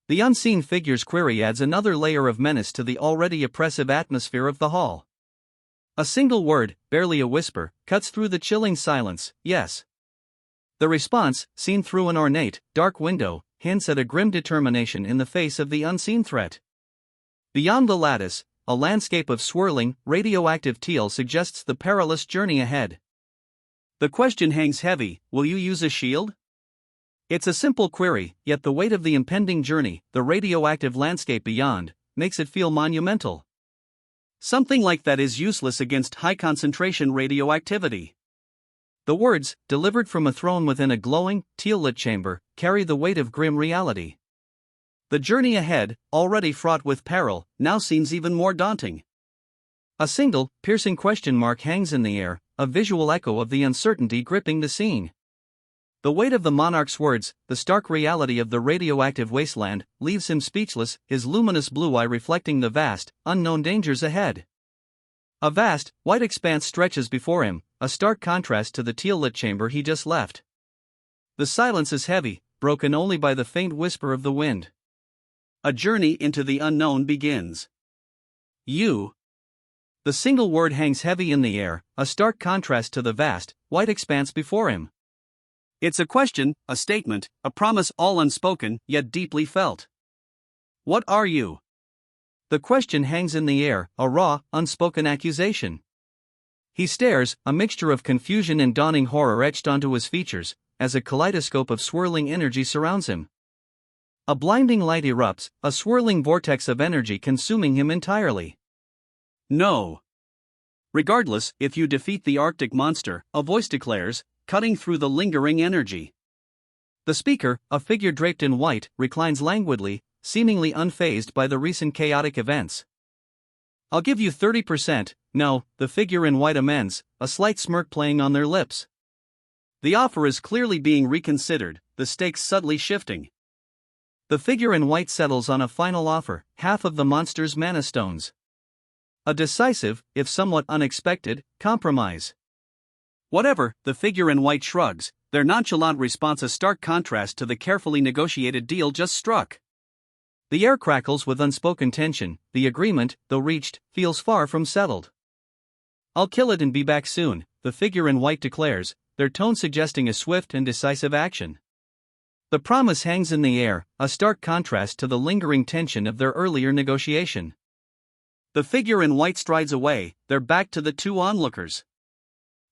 The unseen figure's query adds another layer of menace to the already oppressive atmosphere of the hall. A single word, barely a whisper, cuts through the chilling silence, yes. The response, seen through an ornate, dark window, hints at a grim determination in the face of the unseen threat. Beyond the lattice, a landscape of swirling, radioactive teal suggests the perilous journey ahead. The question hangs heavy, will you use a shield? It's a simple query, yet the weight of the impending journey, the radioactive landscape beyond, makes it feel monumental. Something like that is useless against high-concentration radioactivity. The words, delivered from a throne within a glowing, teal-lit chamber, carry the weight of grim reality. The journey ahead, already fraught with peril, now seems even more daunting. A single, piercing question mark hangs in the air, a visual echo of the uncertainty gripping the scene. The weight of the monarch's words, the stark reality of the radioactive wasteland, leaves him speechless, his luminous blue eye reflecting the vast, unknown dangers ahead. A vast, white expanse stretches before him, a stark contrast to the teal-lit chamber he just left. The silence is heavy, broken only by the faint whisper of the wind. A journey into the unknown begins. You. The single word hangs heavy in the air, a stark contrast to the vast, white expanse before him. It's a question, a statement, a promise all unspoken, yet deeply felt. What are you? The question hangs in the air, a raw, unspoken accusation. He stares, a mixture of confusion and dawning horror etched onto his features, as a kaleidoscope of swirling energy surrounds him. A blinding light erupts, a swirling vortex of energy consuming him entirely. No. Regardless, if you defeat the Arctic monster, a voice declares, cutting through the lingering energy. The speaker, a figure draped in white, reclines languidly, seemingly unfazed by the recent chaotic events. I'll give you 30%, no, the figure in white amends, a slight smirk playing on their lips. The offer is clearly being reconsidered, the stakes subtly shifting. The figure in white settles on a final offer, half of the monster's mana stones. A decisive, if somewhat unexpected, compromise. Whatever, the figure in white shrugs, their nonchalant response a stark contrast to the carefully negotiated deal just struck. The air crackles with unspoken tension, the agreement, though reached, feels far from settled. I'll kill it and be back soon, the figure in white declares, their tone suggesting a swift and decisive action. The promise hangs in the air, a stark contrast to the lingering tension of their earlier negotiation. The figure in white strides away, their back to the two onlookers.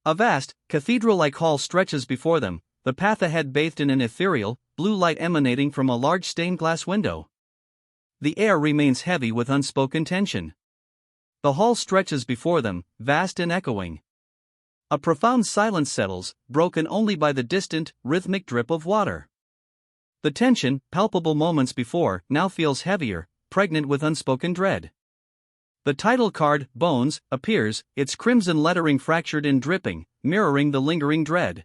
A vast, cathedral-like hall stretches before them, the path ahead bathed in an ethereal, blue light emanating from a large stained glass window. The air remains heavy with unspoken tension. The hall stretches before them, vast and echoing. A profound silence settles, broken only by the distant, rhythmic drip of water. The tension, palpable moments before, now feels heavier, pregnant with unspoken dread. The title card, Bones, appears, its crimson lettering fractured and dripping, mirroring the lingering dread.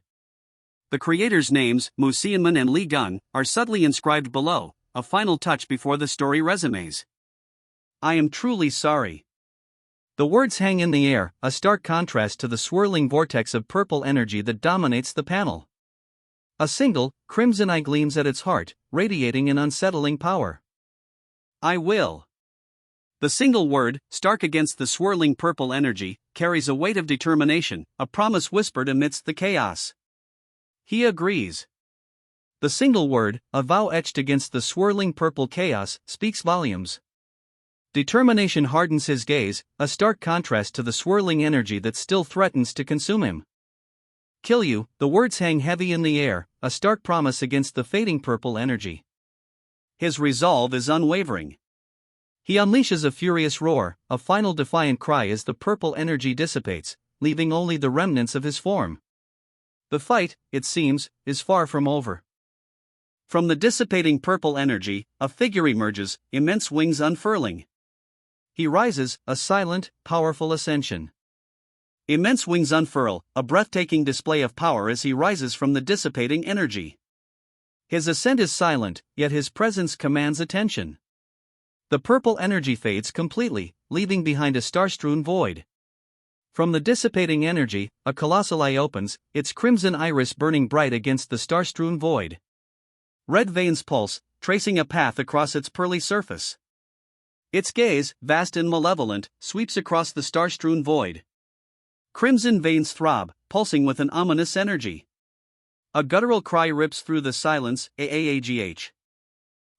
The creators' names, Mu Xianman and Li Gung, are subtly inscribed below, a final touch before the story resumes. I am truly sorry. The words hang in the air, a stark contrast to the swirling vortex of purple energy that dominates the panel. A single, crimson eye gleams at its heart, radiating an unsettling power. I will. The single word, stark against the swirling purple energy, carries a weight of determination, a promise whispered amidst the chaos. He agrees. The single word, a vow etched against the swirling purple chaos, speaks volumes. Determination hardens his gaze, a stark contrast to the swirling energy that still threatens to consume him. Kill you, the words hang heavy in the air, a stark promise against the fading purple energy. His resolve is unwavering. He unleashes a furious roar, a final defiant cry as the purple energy dissipates, leaving only the remnants of his form. The fight, it seems, is far from over. From the dissipating purple energy, a figure emerges, immense wings unfurling. He rises, a silent, powerful ascension. Immense wings unfurl, a breathtaking display of power as he rises from the dissipating energy. His ascent is silent, yet his presence commands attention. The purple energy fades completely, leaving behind a star-strewn void. From the dissipating energy, a colossal eye opens, its crimson iris burning bright against the star-strewn void. Red veins pulse, tracing a path across its pearly surface. Its gaze, vast and malevolent, sweeps across the star-strewn void. Crimson veins throb, pulsing with an ominous energy. A guttural cry rips through the silence, aagh.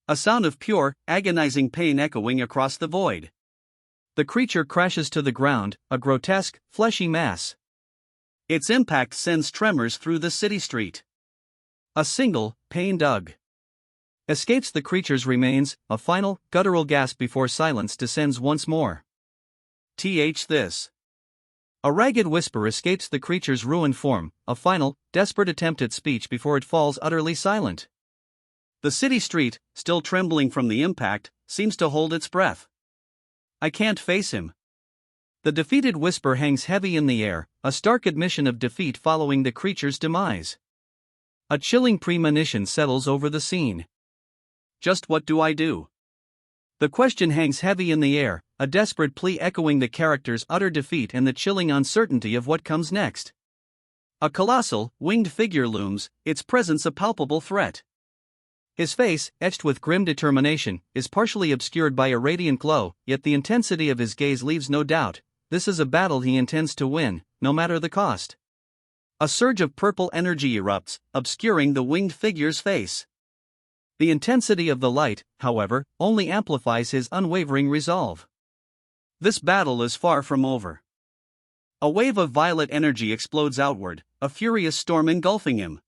A sound of pure, agonizing pain echoing across the void. The creature crashes to the ground, a grotesque, fleshy mass. Its impact sends tremors through the city street. A single, pained ugh escapes the creature's remains, a final, guttural gasp before silence descends once more. This. A ragged whisper escapes the creature's ruined form, a final, desperate attempt at speech before it falls utterly silent. The city street, still trembling from the impact, seems to hold its breath. I can't face him. The defeated whisper hangs heavy in the air, a stark admission of defeat following the creature's demise. A chilling premonition settles over the scene. Just what do I do? The question hangs heavy in the air, a desperate plea echoing the character's utter defeat and the chilling uncertainty of what comes next. A colossal, winged figure looms, its presence a palpable threat. His face, etched with grim determination, is partially obscured by a radiant glow, yet the intensity of his gaze leaves no doubt, this is a battle he intends to win, no matter the cost. A surge of purple energy erupts, obscuring the winged figure's face. The intensity of the light, however, only amplifies his unwavering resolve. This battle is far from over. A wave of violet energy explodes outward, a furious storm engulfing him.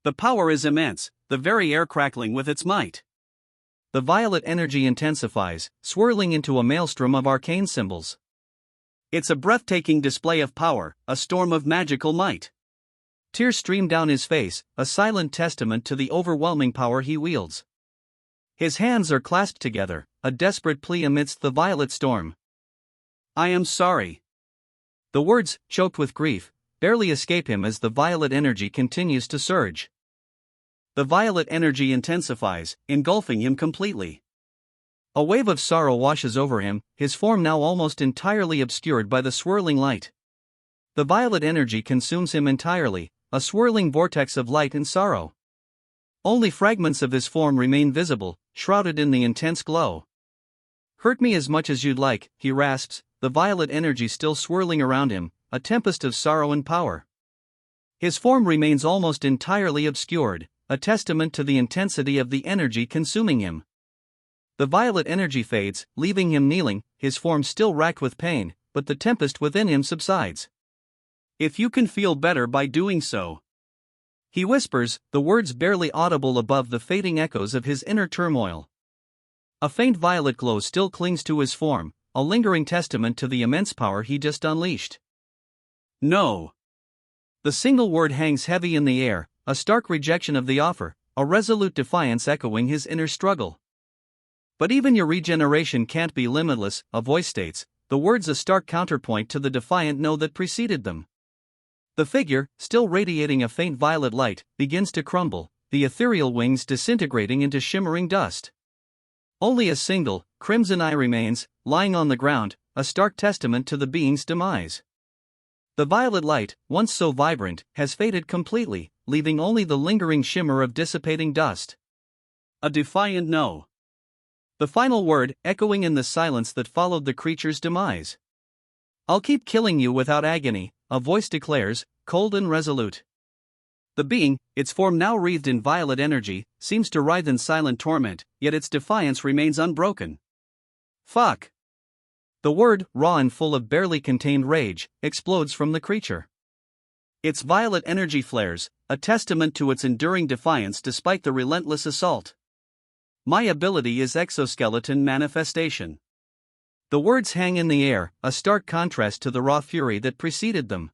The power is immense, the very air crackling with its might. the violet energy intensifies, swirling into a maelstrom of arcane symbols. It's a breathtaking display of power, a storm of magical might. Tears stream down his face, a silent testament to the overwhelming power he wields. His hands are clasped together, a desperate plea amidst the violet storm. I am sorry. The words, choked with grief, barely escape him as the violet energy continues to surge. The violet energy intensifies, engulfing him completely. A wave of sorrow washes over him, his form now almost entirely obscured by the swirling light. The violet energy consumes him entirely, a swirling vortex of light and sorrow. Only fragments of his form remain visible, shrouded in the intense glow. Hurt me as much as you'd like, he rasps, the violet energy still swirling around him, a tempest of sorrow and power. His form remains almost entirely obscured, a testament to the intensity of the energy consuming him. The violet energy fades, leaving him kneeling, his form still racked with pain, but the tempest within him subsides. If you can feel better by doing so. He whispers, the words barely audible above the fading echoes of his inner turmoil. A faint violet glow still clings to his form, a lingering testament to the immense power he just unleashed. No. The single word hangs heavy in the air, a stark rejection of the offer, a resolute defiance echoing his inner struggle. But even your regeneration can't be limitless, a voice states, the words a stark counterpoint to the defiant no that preceded them. The figure, still radiating a faint violet light, begins to crumble, the ethereal wings disintegrating into shimmering dust. Only a single, crimson eye remains, lying on the ground, a stark testament to the being's demise. The violet light, once so vibrant, has faded completely, leaving only the lingering shimmer of dissipating dust. A defiant no. The final word, echoing in the silence that followed the creature's demise. I'll keep killing you without agony, a voice declares, cold and resolute. The being, its form now wreathed in violet energy, seems to writhe in silent torment, yet its defiance remains unbroken. Fuck. The word, raw and full of barely contained rage, explodes from the creature. Its violet energy flares, a testament to its enduring defiance despite the relentless assault. My ability is exoskeleton manifestation. The words hang in the air, a stark contrast to the raw fury that preceded them.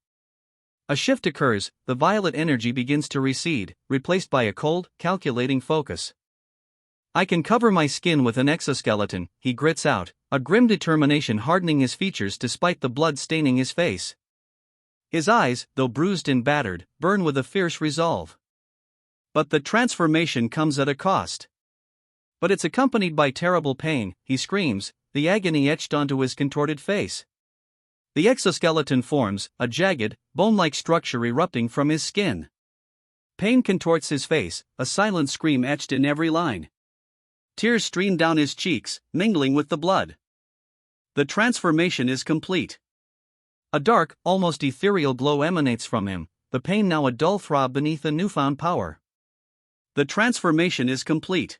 A shift occurs, the violet energy begins to recede, replaced by a cold, calculating focus. I can cover my skin with an exoskeleton, he grits out, a grim determination hardening his features despite the blood staining his face. His eyes, though bruised and battered, burn with a fierce resolve. But the transformation comes at a cost. But it's accompanied by terrible pain, he screams, the agony etched onto his contorted face. The exoskeleton forms, a jagged, bone-like structure erupting from his skin. Pain contorts his face, a silent scream etched in every line. Tears stream down his cheeks, mingling with the blood. The transformation is complete. A dark, almost ethereal glow emanates from him, the pain now a dull throb beneath a newfound power. The transformation is complete.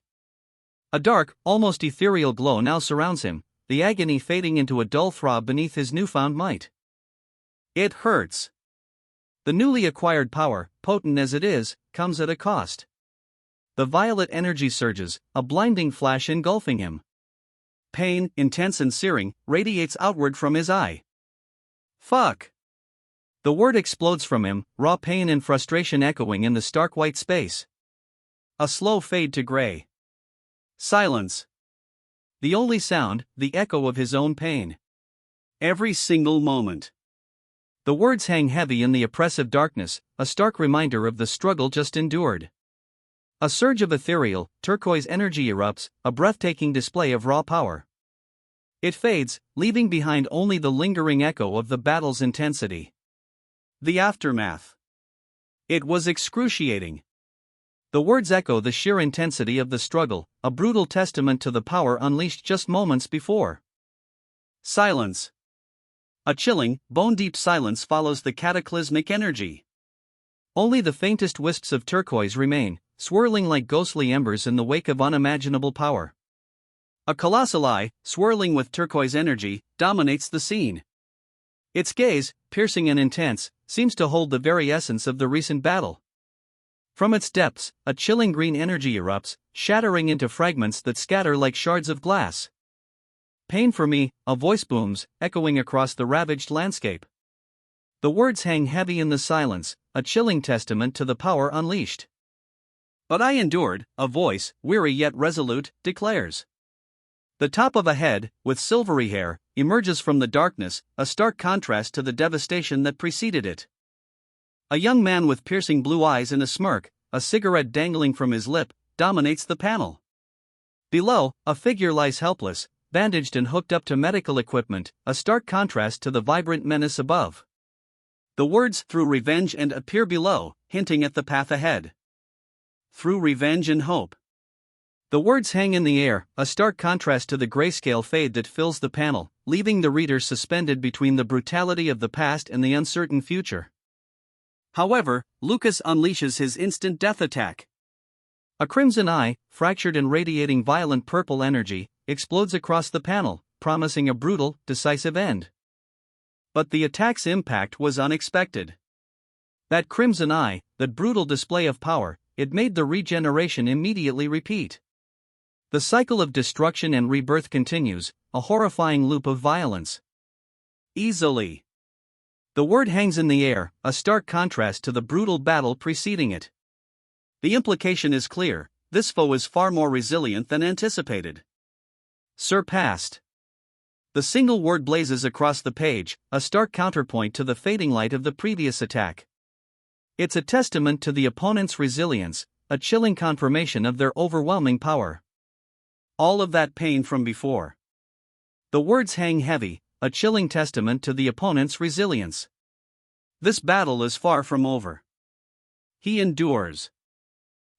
A dark, almost ethereal glow now surrounds him, the agony fading into a dull throb beneath his newfound might. It hurts. The newly acquired power, potent as it is, comes at a cost. The violet energy surges, a blinding flash engulfing him. Pain, intense and searing, radiates outward from his eye. Fuck. The word explodes from him, raw pain and frustration echoing in the stark white space. A slow fade to gray. Silence. The only sound, the echo of his own pain. Every single moment. The words hang heavy in the oppressive darkness, a stark reminder of the struggle just endured. A surge of ethereal, turquoise energy erupts, a breathtaking display of raw power. It fades, leaving behind only the lingering echo of the battle's intensity. The aftermath. It was excruciating. The words echo the sheer intensity of the struggle, a brutal testament to the power unleashed just moments before. Silence. A chilling, bone-deep silence follows the cataclysmic energy. Only the faintest wisps of turquoise remain, swirling like ghostly embers in the wake of unimaginable power. A colossal eye, swirling with turquoise energy, dominates the scene. Its gaze, piercing and intense, seems to hold the very essence of the recent battle. From its depths, a chilling green energy erupts, shattering into fragments that scatter like shards of glass. "Pain for me," a voice booms, echoing across the ravaged landscape. The words hang heavy in the silence, a chilling testament to the power unleashed. "But I endured," a voice, weary yet resolute, declares. The top of a head, with silvery hair, emerges from the darkness, a stark contrast to the devastation that preceded it. A young man with piercing blue eyes and a smirk, a cigarette dangling from his lip, dominates the panel. Below, a figure lies helpless, bandaged and hooked up to medical equipment, a stark contrast to the vibrant menace above. The words "through revenge" and appear below, hinting at the path ahead. Through revenge and hope. The words hang in the air, a stark contrast to the grayscale fade that fills the panel, leaving the reader suspended between the brutality of the past and the uncertain future. However, Lucas unleashes his instant death attack. A crimson eye, fractured and radiating violent purple energy, explodes across the panel, promising a brutal, decisive end. But the attack's impact was unexpected. That crimson eye, that brutal display of power, it made the regeneration immediately repeat. The cycle of destruction and rebirth continues, a horrifying loop of violence. Easily. The word hangs in the air, a stark contrast to the brutal battle preceding it. The implication is clear: this foe is far more resilient than anticipated. Surpassed. The single word blazes across the page, a stark counterpoint to the fading light of the previous attack. It's a testament to the opponent's resilience, a chilling confirmation of their overwhelming power. All of that pain from before. The words hang heavy, a chilling testament to the opponent's resilience. This battle is far from over. He endures.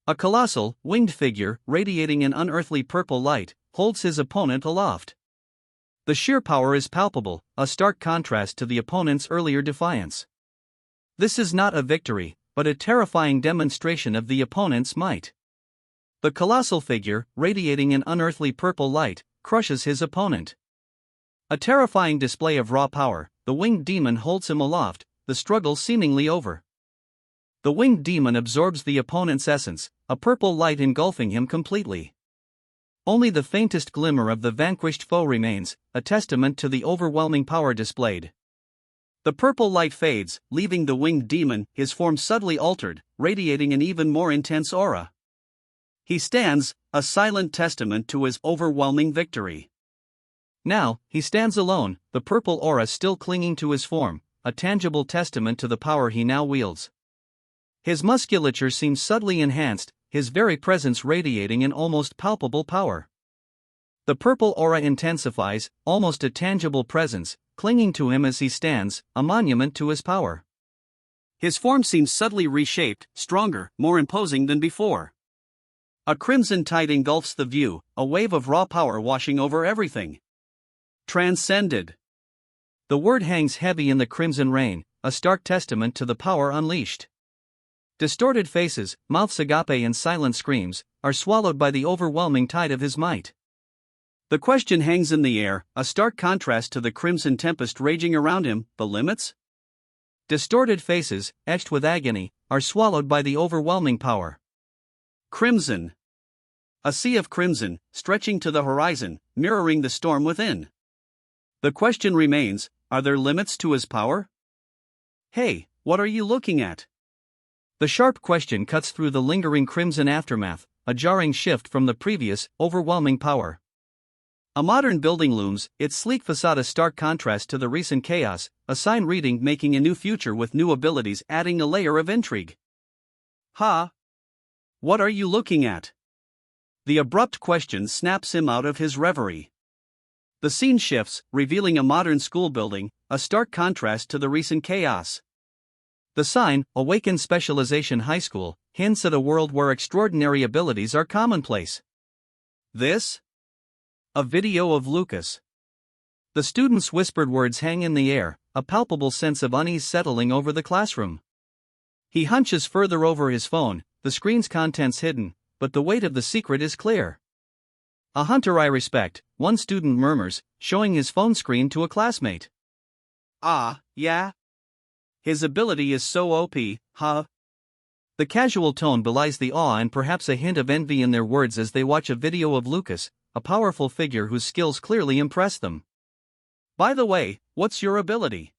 A colossal, winged figure, radiating an unearthly purple light, holds his opponent aloft. The sheer power is palpable, a stark contrast to the opponent's earlier defiance. This is not a victory, but a terrifying demonstration of the opponent's might. The colossal figure, radiating an unearthly purple light, crushes his opponent. A terrifying display of raw power, the winged demon holds him aloft, the struggle seemingly over. The winged demon absorbs the opponent's essence, a purple light engulfing him completely. Only the faintest glimmer of the vanquished foe remains, a testament to the overwhelming power displayed. The purple light fades, leaving the winged demon, his form subtly altered, radiating an even more intense aura. He stands, a silent testament to his overwhelming victory. Now, he stands alone, the purple aura still clinging to his form, a tangible testament to the power he now wields. His musculature seems subtly enhanced, his very presence radiating an almost palpable power. The purple aura intensifies, almost a tangible presence, clinging to him as he stands, a monument to his power. His form seems subtly reshaped, stronger, more imposing than before. A crimson tide engulfs the view, a wave of raw power washing over everything. Transcended. The word hangs heavy in the crimson rain, a stark testament to the power unleashed. Distorted faces, mouths agape and silent screams, are swallowed by the overwhelming tide of his might. The question hangs in the air, a stark contrast to the crimson tempest raging around him: the limits? Distorted faces, etched with agony, are swallowed by the overwhelming power. Crimson. A sea of crimson, stretching to the horizon, mirroring the storm within. The question remains: are there limits to his power? Hey, what are you looking at? The sharp question cuts through the lingering crimson aftermath, a jarring shift from the previous, overwhelming power. A modern building looms, its sleek facade a stark contrast to the recent chaos, a sign reading "making a new future with new abilities," adding a layer of intrigue. What are you looking at? The abrupt question snaps him out of his reverie. The scene shifts, revealing a modern school building, a stark contrast to the recent chaos. The sign, "Awaken Specialization High School," hints at a world where extraordinary abilities are commonplace. This? A video of Lucas. The student's whispered words hang in the air, a palpable sense of unease settling over the classroom. He hunches further over his phone, the screen's contents hidden, but the weight of the secret is clear. "A hunter I respect," one student murmurs, showing his phone screen to a classmate. "Yeah? His ability is so OP, huh?" The casual tone belies the awe and perhaps a hint of envy in their words as they watch a video of Lucas, a powerful figure whose skills clearly impress them. By the way, what's your ability?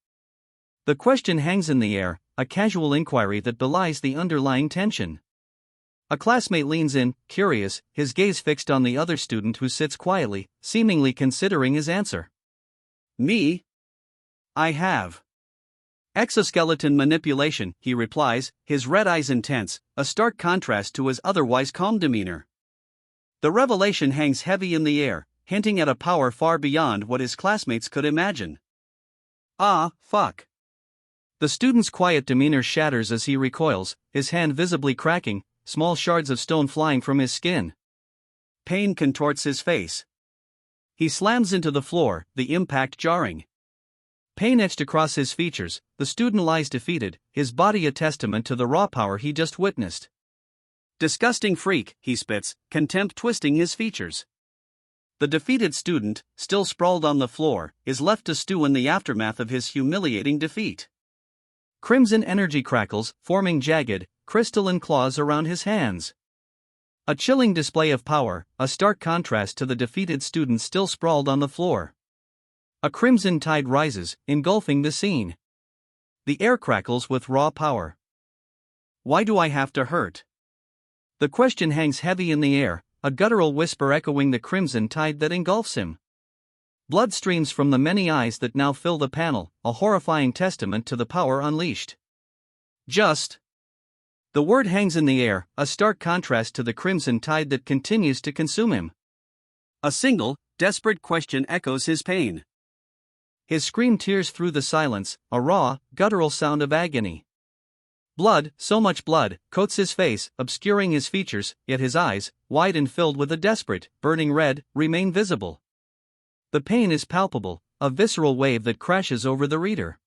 The question hangs in the air, a casual inquiry that belies the underlying tension. A classmate leans in, curious, his gaze fixed on the other student who sits quietly, seemingly considering his answer. Me? I have exoskeleton manipulation, he replies, his red eyes intense, a stark contrast to his otherwise calm demeanor. The revelation hangs heavy in the air, hinting at a power far beyond what his classmates could imagine. Ah, fuck. The student's quiet demeanor shatters as he recoils, his hand visibly cracking, small shards of stone flying from his skin. Pain contorts his face. He slams into the floor, the impact jarring. Pain etched across his features, the student lies defeated, his body a testament to the raw power he just witnessed. Disgusting freak, he spits, contempt twisting his features. The defeated student, still sprawled on the floor, is left to stew in the aftermath of his humiliating defeat. Crimson energy crackles, forming jagged, crystalline claws around his hands. A chilling display of power, a stark contrast to the defeated student still sprawled on the floor. A crimson tide rises, engulfing the scene. The air crackles with raw power. Why do I have to hurt? The question hangs heavy in the air, a guttural whisper echoing the crimson tide that engulfs him. Blood streams from the many eyes that now fill the panel, a horrifying testament to the power unleashed. Just. The word hangs in the air, a stark contrast to the crimson tide that continues to consume him. A single, desperate question echoes his pain. His scream tears through the silence, a raw, guttural sound of agony. Blood, so much blood, coats his face, obscuring his features, yet his eyes, wide and filled with a desperate, burning red, remain visible. The pain is palpable, a visceral wave that crashes over the reader.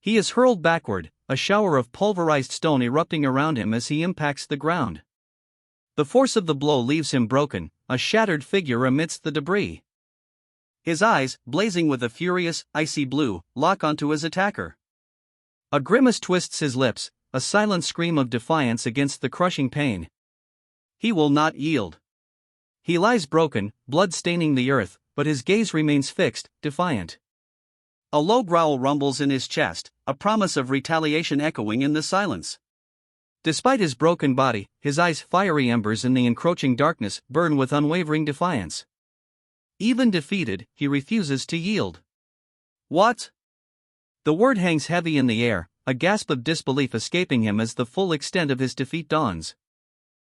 He is hurled backward, a shower of pulverized stone erupting around him as he impacts the ground. The force of the blow leaves him broken, a shattered figure amidst the debris. His eyes, blazing with a furious, icy blue, lock onto his attacker. A grimace twists his lips, a silent scream of defiance against the crushing pain. He will not yield. He lies broken, blood staining the earth, but his gaze remains fixed, defiant. A low growl rumbles in his chest, a promise of retaliation echoing in the silence. Despite his broken body, his eyes, fiery embers in the encroaching darkness, burn with unwavering defiance. Even defeated, he refuses to yield. What? The word hangs heavy in the air, a gasp of disbelief escaping him as the full extent of his defeat dawns.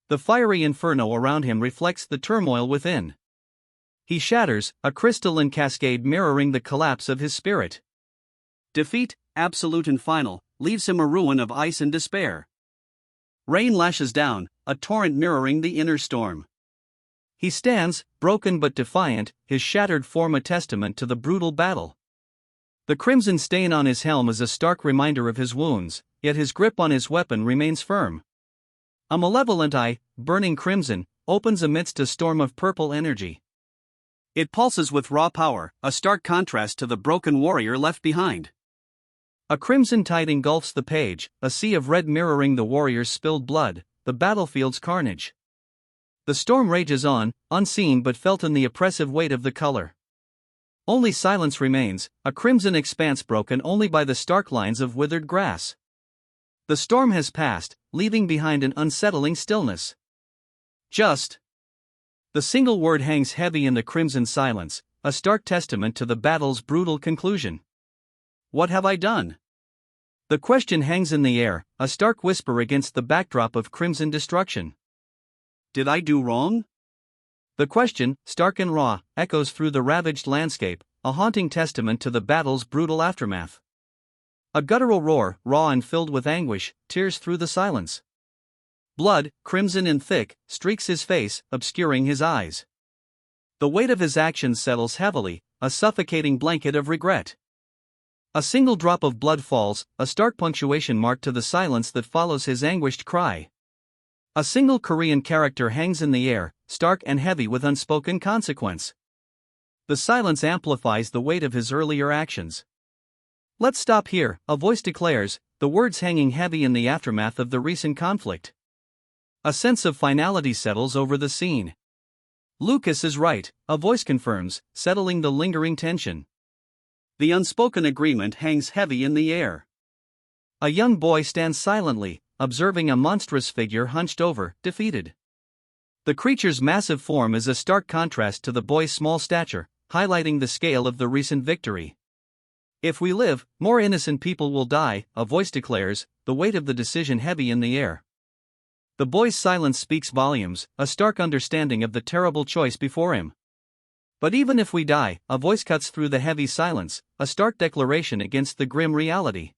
The fiery inferno around him reflects the turmoil within. He shatters, a crystalline cascade mirroring the collapse of his spirit. Defeat, absolute and final, leaves him a ruin of ice and despair. Rain lashes down, a torrent mirroring the inner storm. He stands, broken but defiant, his shattered form a testament to the brutal battle. The crimson stain on his helm is a stark reminder of his wounds, yet his grip on his weapon remains firm. A malevolent eye, burning crimson, opens amidst a storm of purple energy. It pulses with raw power, a stark contrast to the broken warrior left behind. A crimson tide engulfs the page, a sea of red mirroring the warrior's spilled blood, the battlefield's carnage. The storm rages on, unseen but felt in the oppressive weight of the color. Only silence remains, a crimson expanse broken only by the stark lines of withered grass. The storm has passed, leaving behind an unsettling stillness. Just. The single word hangs heavy in the crimson silence, a stark testament to the battle's brutal conclusion. What have I done? The question hangs in the air, a stark whisper against the backdrop of crimson destruction. Did I do wrong? The question, stark and raw, echoes through the ravaged landscape, a haunting testament to the battle's brutal aftermath. A guttural roar, raw and filled with anguish, tears through the silence. Blood, crimson and thick, streaks his face, obscuring his eyes. The weight of his actions settles heavily, a suffocating blanket of regret. A single drop of blood falls, a stark punctuation mark to the silence that follows his anguished cry. A single Korean character hangs in the air, stark and heavy with unspoken consequence. The silence amplifies the weight of his earlier actions. Let's stop here, a voice declares, the words hanging heavy in the aftermath of the recent conflict. A sense of finality settles over the scene. Lucas is right, a voice confirms, settling the lingering tension. The unspoken agreement hangs heavy in the air. A young boy stands silently, observing a monstrous figure hunched over, defeated. The creature's massive form is a stark contrast to the boy's small stature, highlighting the scale of the recent victory. If we live, more innocent people will die, a voice declares, the weight of the decision heavy in the air. The boy's silence speaks volumes, a stark understanding of the terrible choice before him. But even if we die, a voice cuts through the heavy silence, a stark declaration against the grim reality.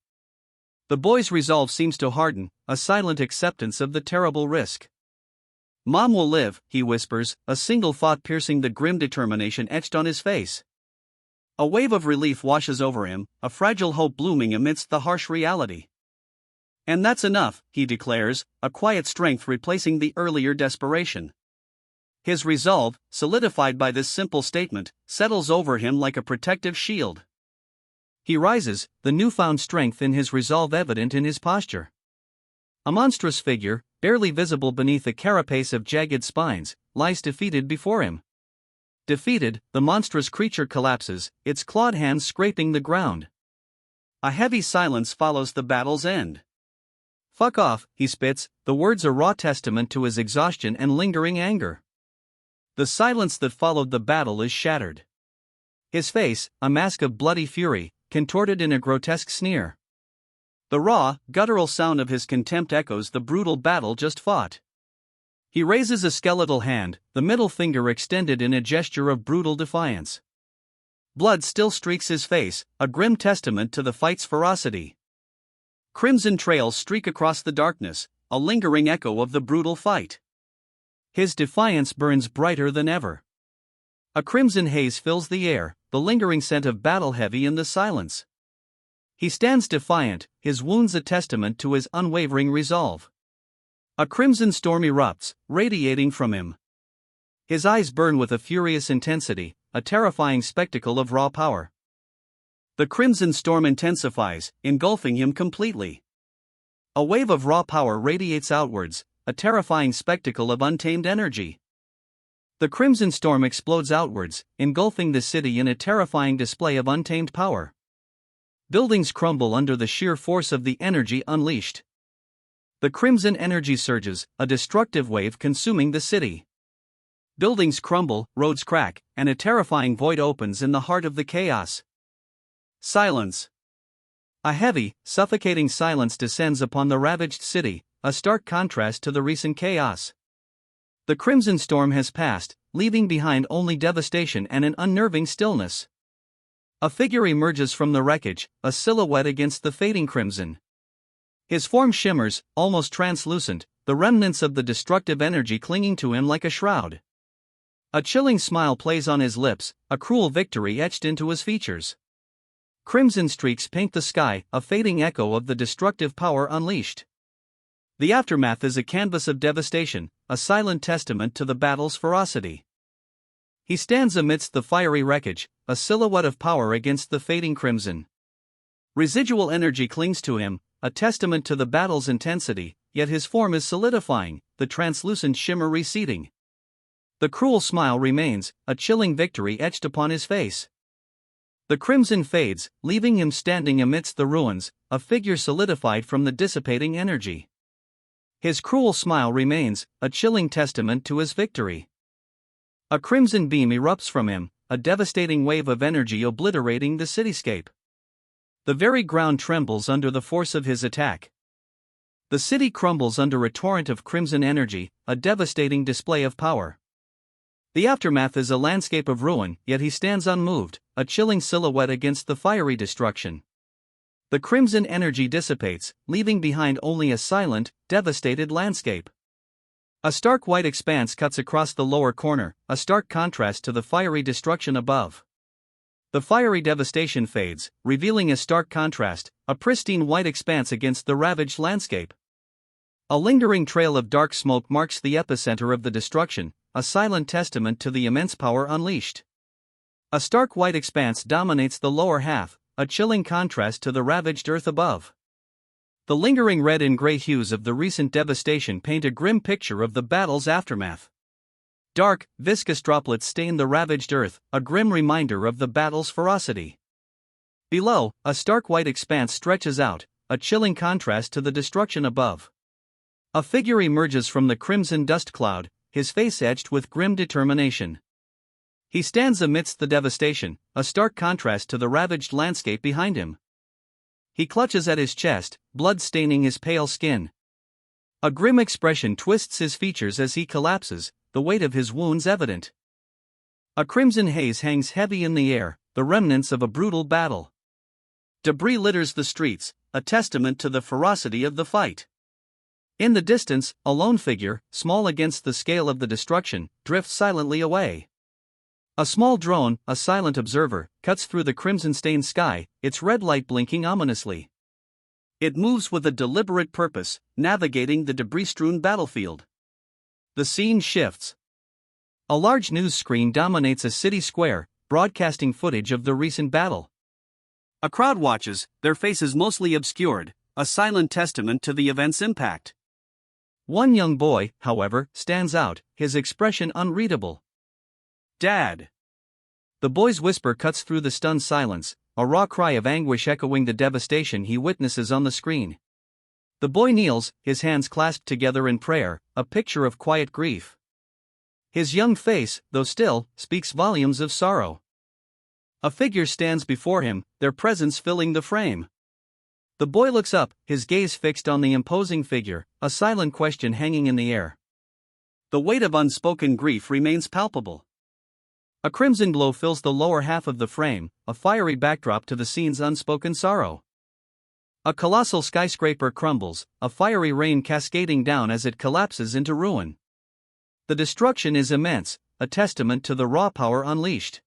The boy's resolve seems to harden, a silent acceptance of the terrible risk. Mom will live, he whispers, a single thought piercing the grim determination etched on his face. A wave of relief washes over him, a fragile hope blooming amidst the harsh reality. And that's enough, he declares, a quiet strength replacing the earlier desperation. His resolve, solidified by this simple statement, settles over him like a protective shield. He rises, the newfound strength in his resolve evident in his posture. A monstrous figure, barely visible beneath a carapace of jagged spines, lies defeated before him. Defeated, the monstrous creature collapses, its clawed hands scraping the ground. A heavy silence follows the battle's end. "Fuck off," he spits, the words a raw testament to his exhaustion and lingering anger. The silence that followed the battle is shattered. His face, a mask of bloody fury, contorted in a grotesque sneer. The raw, guttural sound of his contempt echoes the brutal battle just fought. He raises a skeletal hand, the middle finger extended in a gesture of brutal defiance. Blood still streaks his face, a grim testament to the fight's ferocity. Crimson trails streak across the darkness, a lingering echo of the brutal fight. His defiance burns brighter than ever. A crimson haze fills the air, the lingering scent of battle heavy in the silence. He stands defiant, his wounds a testament to his unwavering resolve. A crimson storm erupts, radiating from him. His eyes burn with a furious intensity, a terrifying spectacle of raw power. The crimson storm intensifies, engulfing him completely. A wave of raw power radiates outwards, a terrifying spectacle of untamed energy. The crimson storm explodes outwards, engulfing the city in a terrifying display of untamed power. Buildings crumble under the sheer force of the energy unleashed. The crimson energy surges, a destructive wave consuming the city. Buildings crumble, roads crack, and a terrifying void opens in the heart of the chaos. Silence. A heavy, suffocating silence descends upon the ravaged city, a stark contrast to the recent chaos. The crimson storm has passed, leaving behind only devastation and an unnerving stillness. A figure emerges from the wreckage, a silhouette against the fading crimson. His form shimmers, almost translucent, the remnants of the destructive energy clinging to him like a shroud. A chilling smile plays on his lips, a cruel victory etched into his features. Crimson streaks paint the sky, a fading echo of the destructive power unleashed. The aftermath is a canvas of devastation, a silent testament to the battle's ferocity. He stands amidst the fiery wreckage, a silhouette of power against the fading crimson. Residual energy clings to him, a testament to the battle's intensity, yet his form is solidifying, the translucent shimmer receding. The cruel smile remains, a chilling victory etched upon his face. The crimson fades, leaving him standing amidst the ruins, a figure solidified from the dissipating energy. His cruel smile remains, a chilling testament to his victory. A crimson beam erupts from him, a devastating wave of energy obliterating the cityscape. The very ground trembles under the force of his attack. The city crumbles under a torrent of crimson energy, a devastating display of power. The aftermath is a landscape of ruin, yet he stands unmoved, a chilling silhouette against the fiery destruction. The crimson energy dissipates, leaving behind only a silent, devastated landscape. A stark white expanse cuts across the lower corner, a stark contrast to the fiery destruction above. The fiery devastation fades, revealing a stark contrast, a pristine white expanse against the ravaged landscape. A lingering trail of dark smoke marks the epicenter of the destruction, a silent testament to the immense power unleashed. A stark white expanse dominates the lower half, a chilling contrast to the ravaged earth above. The lingering red and gray hues of the recent devastation paint a grim picture of the battle's aftermath. Dark, viscous droplets stain the ravaged earth, a grim reminder of the battle's ferocity. Below, a stark white expanse stretches out, a chilling contrast to the destruction above. A figure emerges from the crimson dust cloud, his face etched with grim determination. He stands amidst the devastation, a stark contrast to the ravaged landscape behind him. He clutches at his chest, blood staining his pale skin. A grim expression twists his features as he collapses, the weight of his wounds evident. A crimson haze hangs heavy in the air, the remnants of a brutal battle. Debris litters the streets, a testament to the ferocity of the fight. In the distance, a lone figure, small against the scale of the destruction, drifts silently away. A small drone, a silent observer, cuts through the crimson-stained sky, its red light blinking ominously. It moves with a deliberate purpose, navigating the debris-strewn battlefield. The scene shifts. A large news screen dominates a city square, broadcasting footage of the recent battle. A crowd watches, their faces mostly obscured, a silent testament to the event's impact. One young boy, however, stands out, his expression unreadable. "Dad." The boy's whisper cuts through the stunned silence, a raw cry of anguish echoing the devastation he witnesses on the screen. The boy kneels, his hands clasped together in prayer, a picture of quiet grief. His young face, though still, speaks volumes of sorrow. A figure stands before him, their presence filling the frame. The boy looks up, his gaze fixed on the imposing figure, a silent question hanging in the air. The weight of unspoken grief remains palpable. A crimson glow fills the lower half of the frame, a fiery backdrop to the scene's unspoken sorrow. A colossal skyscraper crumbles, a fiery rain cascading down as it collapses into ruin. The destruction is immense, a testament to the raw power unleashed.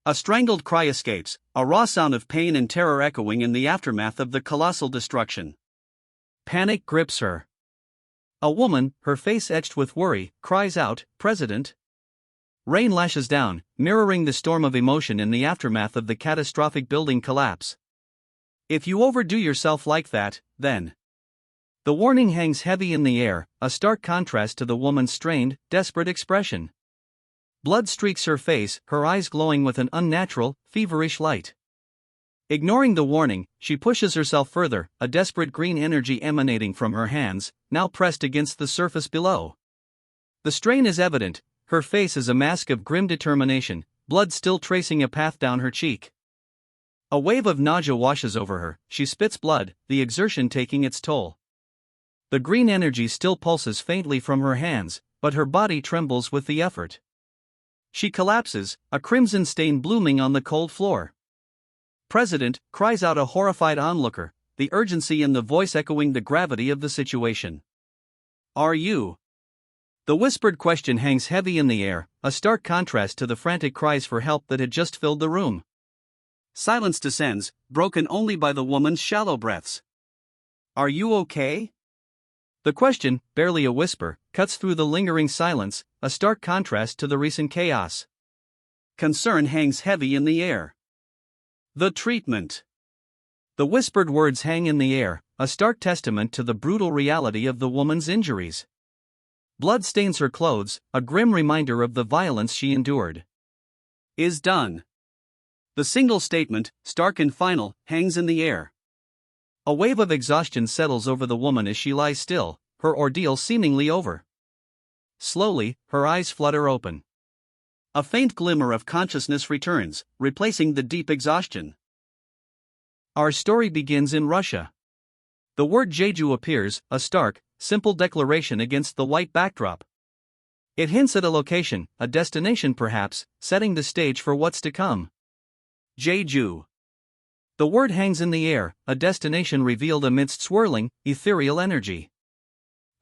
A strangled cry escapes, a raw sound of pain and terror echoing in the aftermath of the colossal destruction. Panic grips her. A woman, her face etched with worry, cries out, "President!" Rain lashes down, mirroring the storm of emotion in the aftermath of the catastrophic building collapse. "If you overdo yourself like that, then..." The warning hangs heavy in the air, a stark contrast to the woman's strained, desperate expression. Blood streaks her face, her eyes glowing with an unnatural, feverish light. Ignoring the warning, she pushes herself further, a desperate green energy emanating from her hands, now pressed against the surface below. The strain is evident, her face is a mask of grim determination, blood still tracing a path down her cheek. A wave of nausea washes over her, she spits blood, the exertion taking its toll. The green energy still pulses faintly from her hands, but her body trembles with the effort. She collapses, a crimson stain blooming on the cold floor. "President!" cries out a horrified onlooker, the urgency in the voice echoing the gravity of the situation. "Are you?" The whispered question hangs heavy in the air, a stark contrast to the frantic cries for help that had just filled the room. Silence descends, broken only by the woman's shallow breaths. "Are you okay?" The question, barely a whisper, cuts through the lingering silence, a stark contrast to the recent chaos. Concern hangs heavy in the air. "The treatment." The whispered words hang in the air, a stark testament to the brutal reality of the woman's injuries. Blood stains her clothes, a grim reminder of the violence she endured. "Is done." The single statement, stark and final, hangs in the air. A wave of exhaustion settles over the woman as she lies still, her ordeal seemingly over. Slowly, her eyes flutter open. A faint glimmer of consciousness returns, replacing the deep exhaustion. Our story begins in Russia. The word Jeju appears, a stark, simple declaration against the white backdrop. It hints at a location, a destination perhaps, setting the stage for what's to come. Jeju. The word hangs in the air, a destination revealed amidst swirling, ethereal energy.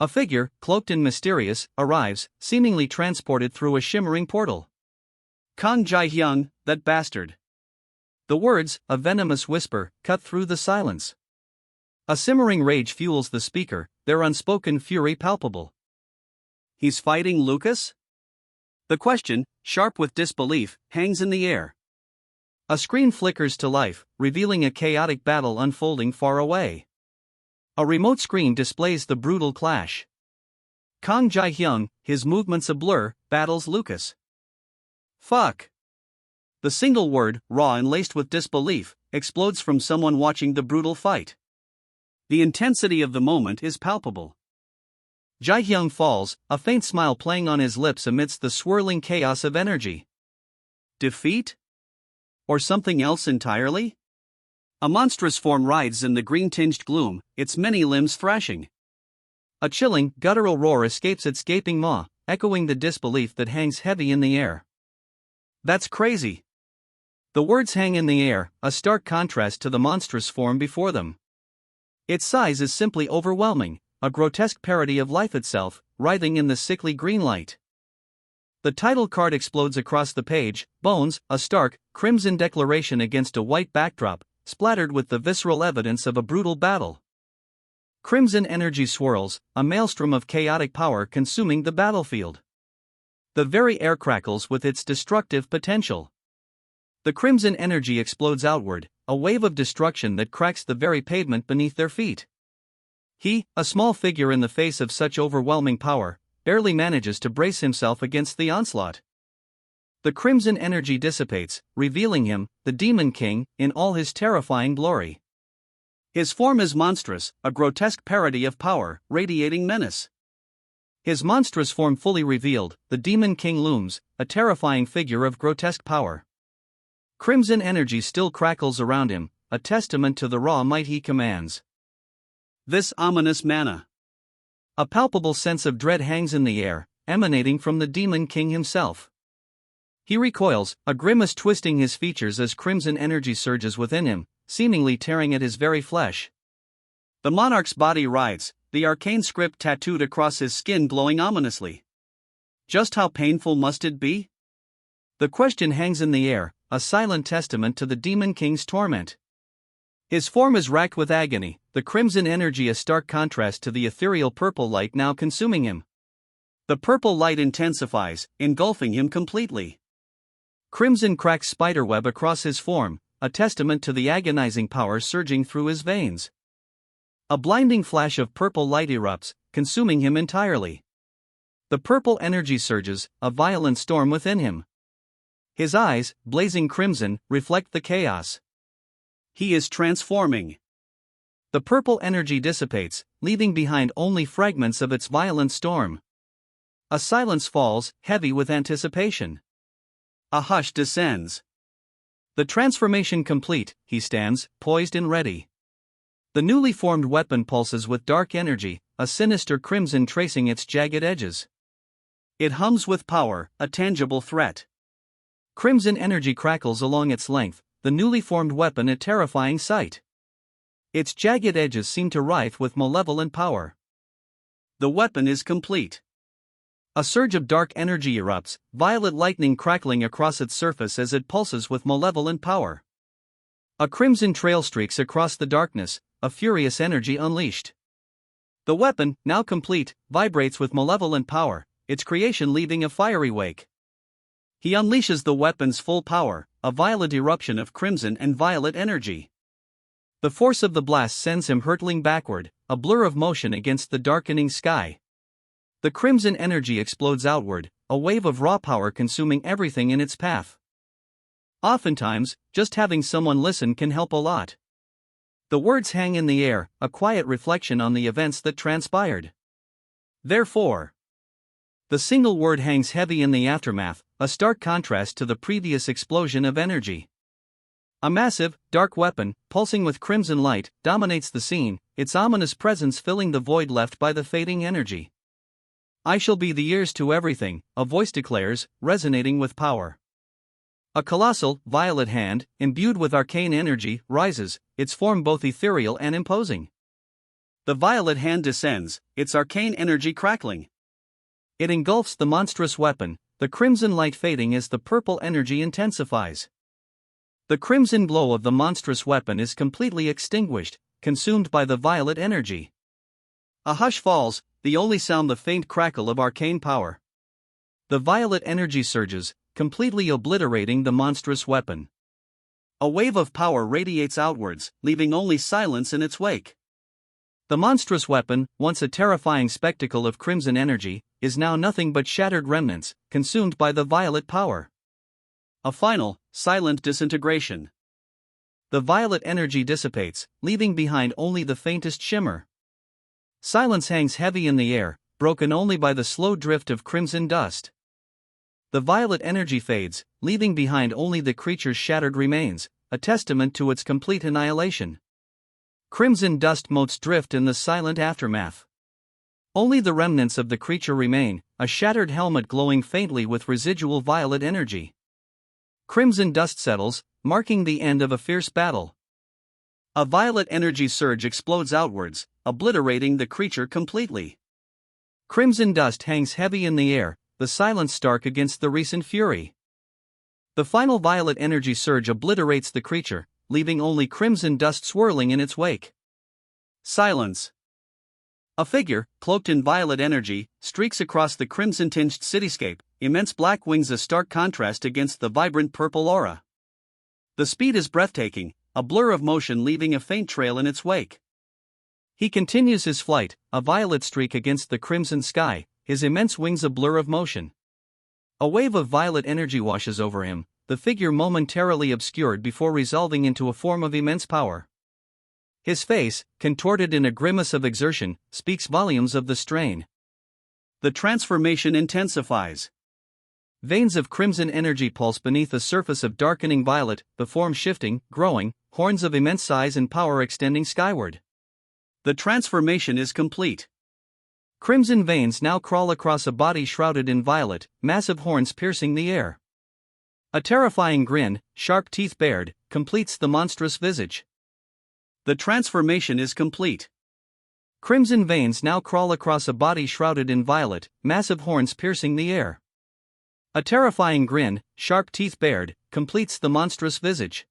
A figure, cloaked and mysterious, arrives, seemingly transported through a shimmering portal. "Kang Jae-hyung, that bastard." The words, a venomous whisper, cut through the silence. A simmering rage fuels the speaker, their unspoken fury palpable. "He's fighting Lucas?" The question, sharp with disbelief, hangs in the air. A screen flickers to life, revealing a chaotic battle unfolding far away. A remote screen displays the brutal clash. Kang Jae-hyung, his movements a blur, battles Lucas. Fuck. The single word, raw and laced with disbelief, explodes from someone watching the brutal fight. The intensity of the moment is palpable. Jae-hyung falls, a faint smile playing on his lips amidst the swirling chaos of energy. Defeat? Or something else entirely? A monstrous form rides in the green-tinged gloom, its many limbs thrashing. A chilling, guttural roar escapes its gaping maw, echoing the disbelief that hangs heavy in the air. That's crazy. The words hang in the air, a stark contrast to the monstrous form before them. Its size is simply overwhelming, a grotesque parody of life itself, writhing in the sickly green light. The title card explodes across the page, bones, a stark, crimson declaration against a white backdrop, splattered with the visceral evidence of a brutal battle. Crimson energy swirls, a maelstrom of chaotic power consuming the battlefield. The very air crackles with its destructive potential. The crimson energy explodes outward, a wave of destruction that cracks the very pavement beneath their feet. He, a small figure in the face of such overwhelming power, barely manages to brace himself against the onslaught. The crimson energy dissipates, revealing him, the Demon King, in all his terrifying glory. His form is monstrous, a grotesque parody of power, radiating menace. His monstrous form fully revealed, the Demon King looms, a terrifying figure of grotesque power. Crimson energy still crackles around him, a testament to the raw might he commands. This ominous manna. A palpable sense of dread hangs in the air, emanating from the Demon King himself. He recoils, a grimace twisting his features as crimson energy surges within him, seemingly tearing at his very flesh. The monarch's body writhes, the arcane script tattooed across his skin glowing ominously. Just how painful must it be? The question hangs in the air, a silent testament to the Demon King's torment. His form is racked with agony, the crimson energy a stark contrast to the ethereal purple light now consuming him. The purple light intensifies, engulfing him completely. Crimson cracks spiderweb across his form, a testament to the agonizing power surging through his veins. A blinding flash of purple light erupts, consuming him entirely. The purple energy surges, a violent storm within him. His eyes, blazing crimson, reflect the chaos. He is transforming. The purple energy dissipates, leaving behind only fragments of its violent storm. A silence falls, heavy with anticipation. A hush descends. The transformation complete, he stands, poised and ready. The newly formed weapon pulses with dark energy, a sinister crimson tracing its jagged edges. It hums with power, a tangible threat. Crimson energy crackles along its length, the newly formed weapon a terrifying sight. Its jagged edges seem to writhe with malevolent power. The weapon is complete. A surge of dark energy erupts, violet lightning crackling across its surface as it pulses with malevolent power. A crimson trail streaks across the darkness, a furious energy unleashed. The weapon, now complete, vibrates with malevolent power, its creation leaving a fiery wake. He unleashes the weapon's full power, a violent eruption of crimson and violet energy. The force of the blast sends him hurtling backward, a blur of motion against the darkening sky. The crimson energy explodes outward, a wave of raw power consuming everything in its path. Oftentimes, just having someone listen can help a lot. The words hang in the air, a quiet reflection on the events that transpired. Therefore, the single word hangs heavy in the aftermath, a stark contrast to the previous explosion of energy. A massive, dark weapon, pulsing with crimson light, dominates the scene, its ominous presence filling the void left by the fading energy. I shall be the ears to everything, a voice declares, resonating with power. A colossal, violet hand, imbued with arcane energy, rises, its form both ethereal and imposing. The violet hand descends, its arcane energy crackling. It engulfs the monstrous weapon, the crimson light fading as the purple energy intensifies. The crimson glow of the monstrous weapon is completely extinguished, consumed by the violet energy. A hush falls, the only sound the faint crackle of arcane power. The violet energy surges, completely obliterating the monstrous weapon. A wave of power radiates outwards, leaving only silence in its wake. The monstrous weapon, once a terrifying spectacle of crimson energy, is now nothing but shattered remnants, consumed by the violet power. A final, silent disintegration. The violet energy dissipates, leaving behind only the faintest shimmer. Silence hangs heavy in the air, broken only by the slow drift of crimson dust. The violet energy fades, leaving behind only the creature's shattered remains, a testament to its complete annihilation. Crimson dust motes drift in the silent aftermath. Only the remnants of the creature remain, a shattered helmet glowing faintly with residual violet energy. Crimson dust settles, marking the end of a fierce battle. A violet energy surge explodes outwards, obliterating the creature completely. Crimson dust hangs heavy in the air, the silence stark against the recent fury. The final violet energy surge obliterates the creature, leaving only crimson dust swirling in its wake. Silence. A figure, cloaked in violet energy, streaks across the crimson-tinged cityscape, immense black wings a stark contrast against the vibrant purple aura. The speed is breathtaking, a blur of motion leaving a faint trail in its wake. He continues his flight, a violet streak against the crimson sky, his immense wings a blur of motion. A wave of violet energy washes over him, the figure momentarily obscured before resolving into a form of immense power. His face, contorted in a grimace of exertion, speaks volumes of the strain. The transformation intensifies. Veins of crimson energy pulse beneath a surface of darkening violet, the form shifting, growing, horns of immense size and power extending skyward. The transformation is complete. Crimson veins now crawl across a body shrouded in violet, massive horns piercing the air. A terrifying grin, sharp teeth bared, completes the monstrous visage. The transformation is complete. Crimson veins now crawl across a body shrouded in violet, massive horns piercing the air. A terrifying grin, sharp teeth bared, completes the monstrous visage.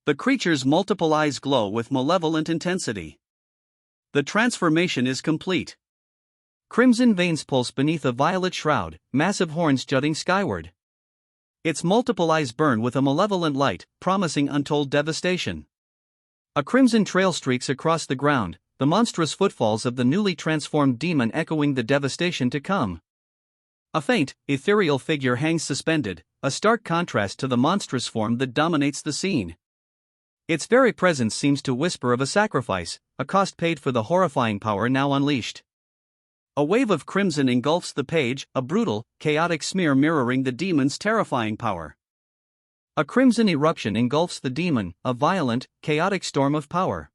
The creature's multiple eyes glow with malevolent intensity. The transformation is complete. Crimson veins pulse beneath a violet shroud, massive horns jutting skyward. Its multiple eyes burn with a malevolent light, promising untold devastation. A crimson trail streaks across the ground, the monstrous footfalls of the newly transformed demon echoing the devastation to come. A faint, ethereal figure hangs suspended, a stark contrast to the monstrous form that dominates the scene. Its very presence seems to whisper of a sacrifice, a cost paid for the horrifying power now unleashed. A wave of crimson engulfs the page, a brutal, chaotic smear mirroring the demon's terrifying power. A crimson eruption engulfs the demon, a violent, chaotic storm of power.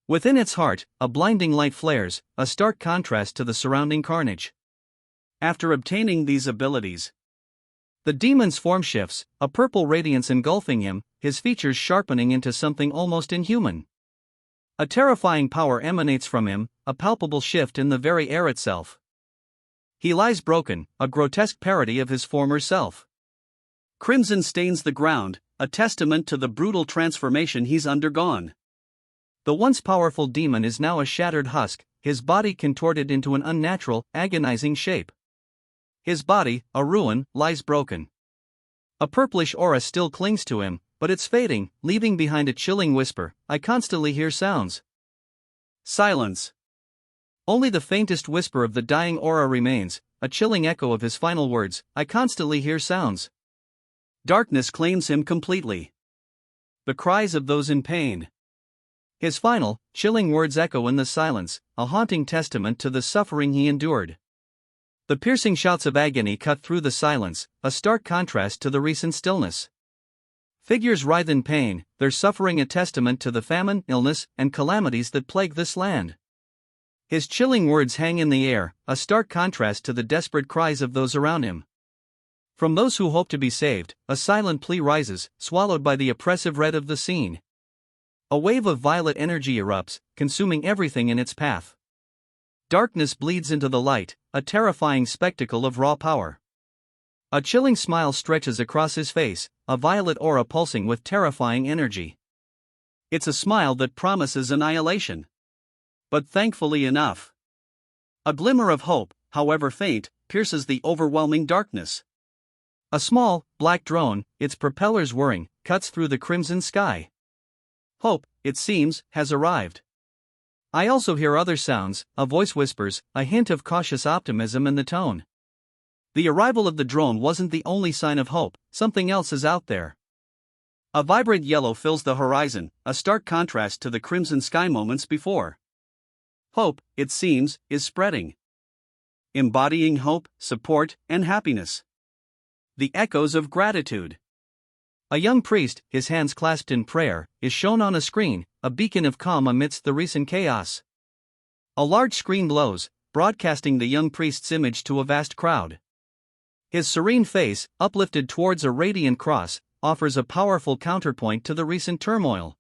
Within its heart, a blinding light flares, a stark contrast to the surrounding carnage. After obtaining these abilities, the demon's form shifts, a purple radiance engulfing him, his features sharpening into something almost inhuman. A terrifying power emanates from him, a palpable shift in the very air itself. He lies broken, a grotesque parody of his former self. Crimson stains the ground, a testament to the brutal transformation he's undergone. The once powerful demon is now a shattered husk, his body contorted into an unnatural, agonizing shape. His body, a ruin, lies broken. A purplish aura still clings to him, but it's fading, leaving behind a chilling whisper, "I constantly hear sounds." Silence. Only the faintest whisper of the dying aura remains, a chilling echo of his final words, "I constantly hear sounds." Darkness claims him completely. The cries of those in pain. His final, chilling words echo in the silence, a haunting testament to the suffering he endured. The piercing shouts of agony cut through the silence, a stark contrast to the recent stillness. Figures writhe in pain, their suffering a testament to the famine, illness, and calamities that plague this land. His chilling words hang in the air, a stark contrast to the desperate cries of those around him. From those who hope to be saved, a silent plea rises, swallowed by the oppressive red of the scene. A wave of violet energy erupts, consuming everything in its path. Darkness bleeds into the light, a terrifying spectacle of raw power. A chilling smile stretches across his face, a violet aura pulsing with terrifying energy. It's a smile that promises annihilation. But thankfully enough, a glimmer of hope, however faint, pierces the overwhelming darkness. A small, black drone, its propellers whirring, cuts through the crimson sky. Hope, it seems, has arrived. I also hear other sounds, a voice whispers, a hint of cautious optimism in the tone. The arrival of the drone wasn't the only sign of hope, something else is out there. A vibrant yellow fills the horizon, a stark contrast to the crimson sky moments before. Hope, it seems, is spreading. Embodying hope, support, and happiness. The echoes of gratitude. A young priest, his hands clasped in prayer, is shown on a screen, a beacon of calm amidst the recent chaos. A large screen glows, broadcasting the young priest's image to a vast crowd. His serene face, uplifted towards a radiant cross, offers a powerful counterpoint to the recent turmoil.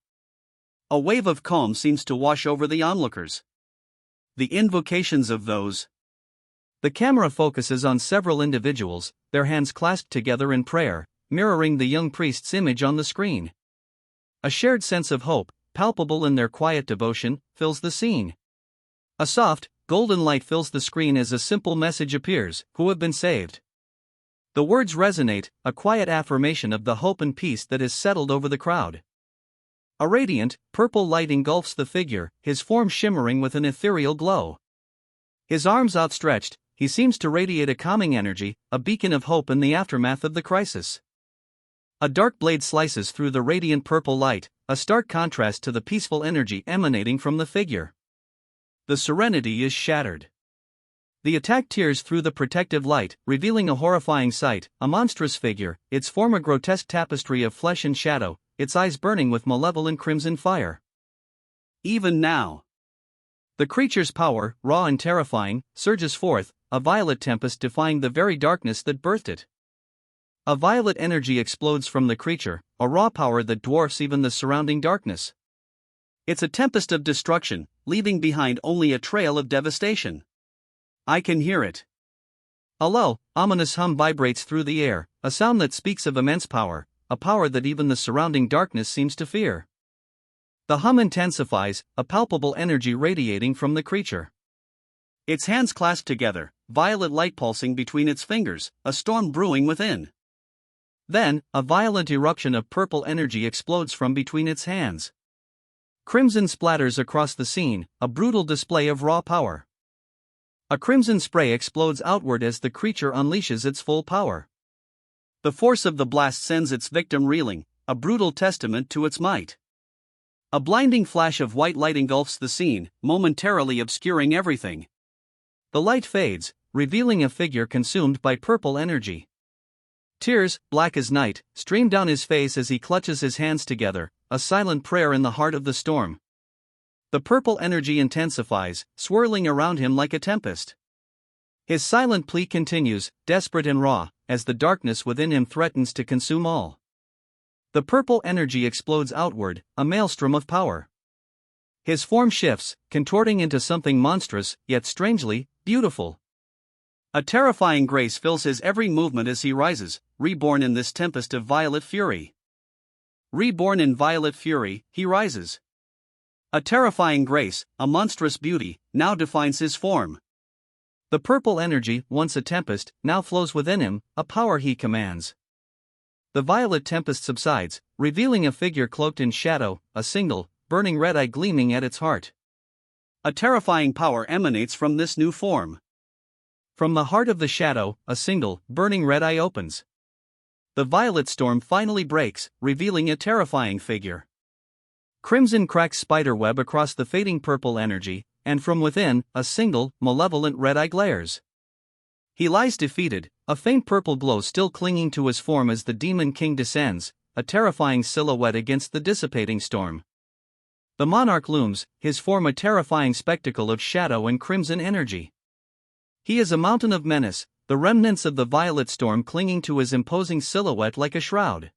A wave of calm seems to wash over the onlookers. The invocations of those. The camera focuses on several individuals, their hands clasped together in prayer, mirroring the young priest's image on the screen. A shared sense of hope, palpable in their quiet devotion, fills the scene. A soft, golden light fills the screen as a simple message appears: "Who have been saved." The words resonate, a quiet affirmation of the hope and peace that is settled over the crowd. A radiant, purple light engulfs the figure, his form shimmering with an ethereal glow. His arms outstretched, he seems to radiate a calming energy, a beacon of hope in the aftermath of the crisis. A dark blade slices through the radiant purple light, a stark contrast to the peaceful energy emanating from the figure. The serenity is shattered. The attack tears through the protective light, revealing a horrifying sight: a monstrous figure, its form a grotesque tapestry of flesh and shadow, its eyes burning with malevolent crimson fire. Even now, the creature's power, raw and terrifying, surges forth, a violet tempest defying the very darkness that birthed it. A violet energy explodes from the creature, a raw power that dwarfs even the surrounding darkness. It's a tempest of destruction, leaving behind only a trail of devastation. I can hear it. A low, ominous hum vibrates through the air, a sound that speaks of immense power, a power that even the surrounding darkness seems to fear. The hum intensifies, a palpable energy radiating from the creature. Its hands clasped together, violet light pulsing between its fingers, a storm brewing within. Then, a violent eruption of purple energy explodes from between its hands. Crimson splatters across the scene, a brutal display of raw power. A crimson spray explodes outward as the creature unleashes its full power. The force of the blast sends its victim reeling, a brutal testament to its might. A blinding flash of white light engulfs the scene, momentarily obscuring everything. The light fades, revealing a figure consumed by purple energy. Tears, black as night, stream down his face as he clutches his hands together, a silent prayer in the heart of the storm. The purple energy intensifies, swirling around him like a tempest. His silent plea continues, desperate and raw, as the darkness within him threatens to consume all. The purple energy explodes outward, a maelstrom of power. His form shifts, contorting into something monstrous, yet strangely beautiful. A terrifying grace fills his every movement as he rises, reborn in this tempest of violet fury. Reborn in violet fury, he rises. A terrifying grace, a monstrous beauty, now defines his form. The purple energy, once a tempest, now flows within him, a power he commands. The violet tempest subsides, revealing a figure cloaked in shadow, a single, burning red eye gleaming at its heart. A terrifying power emanates from this new form. From the heart of the shadow, a single, burning red eye opens. The violet storm finally breaks, revealing a terrifying figure. Crimson cracks spiderweb across the fading purple energy, and from within, a single, malevolent red eye glares. He lies defeated, a faint purple glow still clinging to his form as the demon king descends, a terrifying silhouette against the dissipating storm. The monarch looms, his form a terrifying spectacle of shadow and crimson energy. He is a mountain of menace, the remnants of the violet storm clinging to his imposing silhouette like a shroud.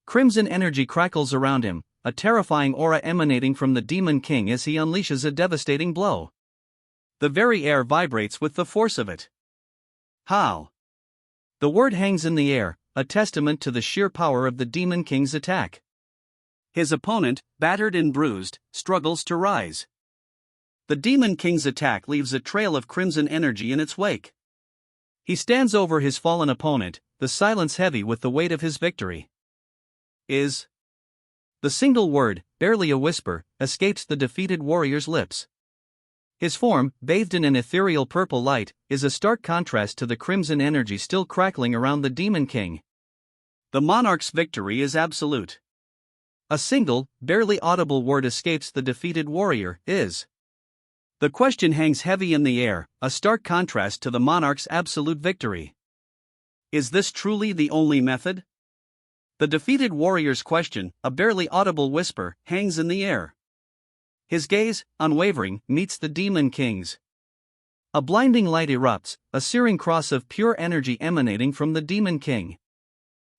Crimson energy crackles around him, a terrifying aura emanating from the demon king as he unleashes a devastating blow. The very air vibrates with the force of it. How? The word hangs in the air, a testament to the sheer power of the demon king's attack. His opponent, battered and bruised, struggles to rise. The demon king's attack leaves a trail of crimson energy in its wake. He stands over his fallen opponent, the silence heavy with the weight of his victory. The The single word, barely a whisper, escapes the defeated warrior's lips. His form, bathed in an ethereal purple light, is a stark contrast to the crimson energy still crackling around the Demon King. The monarch's victory is absolute. A single, barely audible word escapes the defeated warrior, is. The question hangs heavy in the air, a stark contrast to the monarch's absolute victory. Is this truly the only method? The defeated warrior's question, a barely audible whisper, hangs in the air. His gaze, unwavering, meets the Demon King's. A blinding light erupts, a searing cross of pure energy emanating from the Demon King.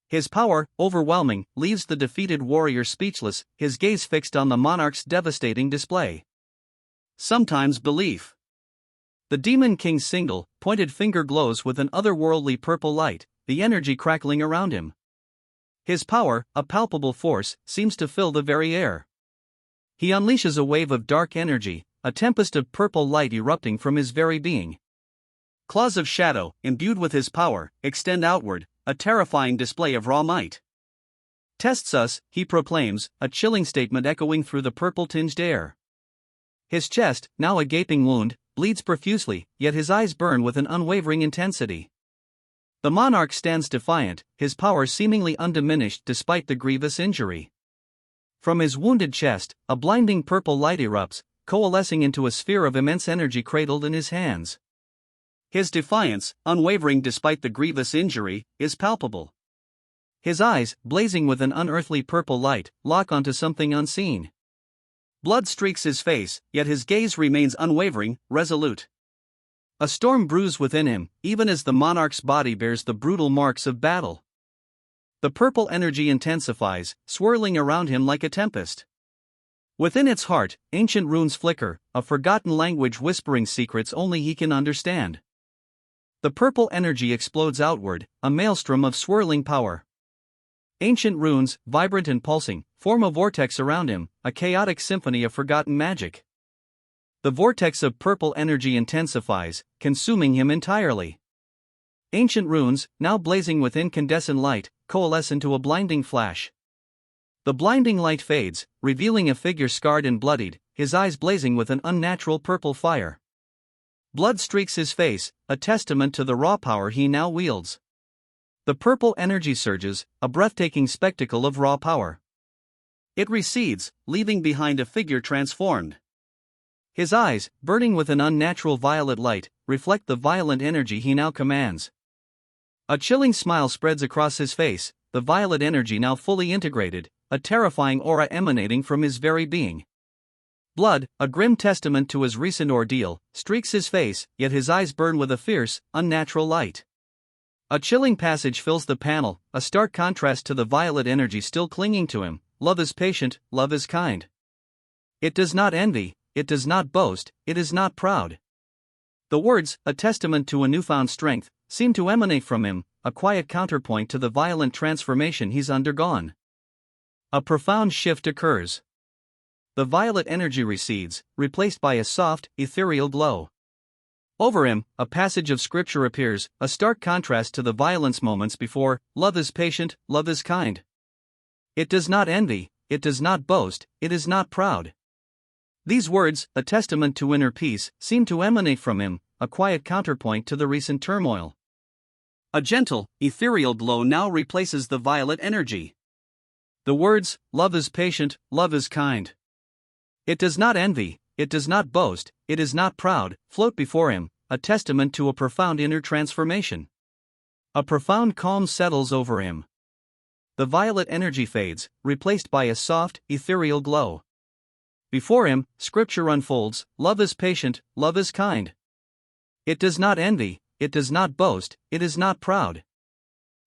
His power, overwhelming, leaves the defeated warrior speechless, his gaze fixed on the monarch's devastating display. Sometimes belief. The Demon King's single, pointed finger glows with an otherworldly purple light, the energy crackling around him. His power, a palpable force, seems to fill the very air. He unleashes a wave of dark energy, a tempest of purple light erupting from his very being. Claws of shadow, imbued with his power, extend outward, a terrifying display of raw might. Tests us, he proclaims, a chilling statement echoing through the purple-tinged air. His chest, now a gaping wound, bleeds profusely, yet his eyes burn with an unwavering intensity. The monarch stands defiant, his power seemingly undiminished despite the grievous injury. From his wounded chest, a blinding purple light erupts, coalescing into a sphere of immense energy cradled in his hands. His defiance, unwavering despite the grievous injury, is palpable. His eyes, blazing with an unearthly purple light, lock onto something unseen. Blood streaks his face, yet his gaze remains unwavering, resolute. A storm brews within him, even as the monarch's body bears the brutal marks of battle. The purple energy intensifies, swirling around him like a tempest. Within its heart, ancient runes flicker, a forgotten language whispering secrets only he can understand. The purple energy explodes outward, a maelstrom of swirling power. Ancient runes, vibrant and pulsing, form a vortex around him, a chaotic symphony of forgotten magic. The vortex of purple energy intensifies, consuming him entirely. Ancient runes, now blazing with incandescent light, coalesce into a blinding flash. The blinding light fades, revealing a figure scarred and bloodied, his eyes blazing with an unnatural purple fire. Blood streaks his face, a testament to the raw power he now wields. The purple energy surges, a breathtaking spectacle of raw power. It recedes, leaving behind a figure transformed. His eyes, burning with an unnatural violet light, reflect the violent energy he now commands. A chilling smile spreads across his face, the violet energy now fully integrated, a terrifying aura emanating from his very being. Blood, a grim testament to his recent ordeal, streaks his face, yet his eyes burn with a fierce, unnatural light. A chilling passage fills the panel, a stark contrast to the violet energy still clinging to him. Love is patient, love is kind. It does not envy, it does not boast, it is not proud. The words, a testament to a newfound strength, seem to emanate from him, a quiet counterpoint to the violent transformation he's undergone. A profound shift occurs. The violet energy recedes, replaced by a soft, ethereal glow. Over him, a passage of scripture appears, a stark contrast to the violence moments before. Love is patient, love is kind. It does not envy, it does not boast, it is not proud. These words, a testament to inner peace, seem to emanate from him, a quiet counterpoint to the recent turmoil. A gentle, ethereal glow now replaces the violet energy. The words, love is patient, love is kind. It does not envy, it does not boast, it is not proud, float before him, a testament to a profound inner transformation. A profound calm settles over him. The violet energy fades, replaced by a soft, ethereal glow. Before him, scripture unfolds, love is patient, love is kind. It does not envy, it does not boast, it is not proud.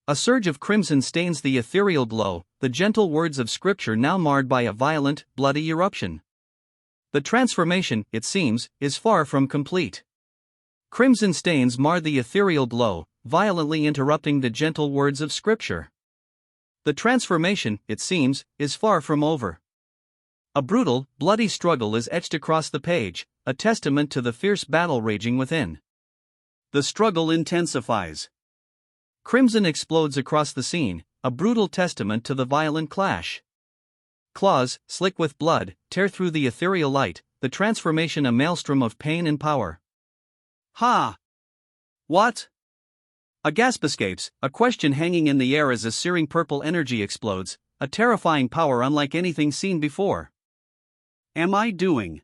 A surge of crimson stains the ethereal glow, the gentle words of scripture now marred by a violent, bloody eruption. The transformation, it seems, is far from complete. Crimson stains mar the ethereal glow, violently interrupting the gentle words of scripture. The transformation, it seems, is far from over. A brutal, bloody struggle is etched across the page, a testament to the fierce battle raging within. The struggle intensifies. Crimson explodes across the scene, a brutal testament to the violent clash. Claws, slick with blood, tear through the ethereal light, the transformation a maelstrom of pain and power. Ha! What? A gasp escapes, a question hanging in the air as a searing purple energy explodes, a terrifying power unlike anything seen before. Am I doing?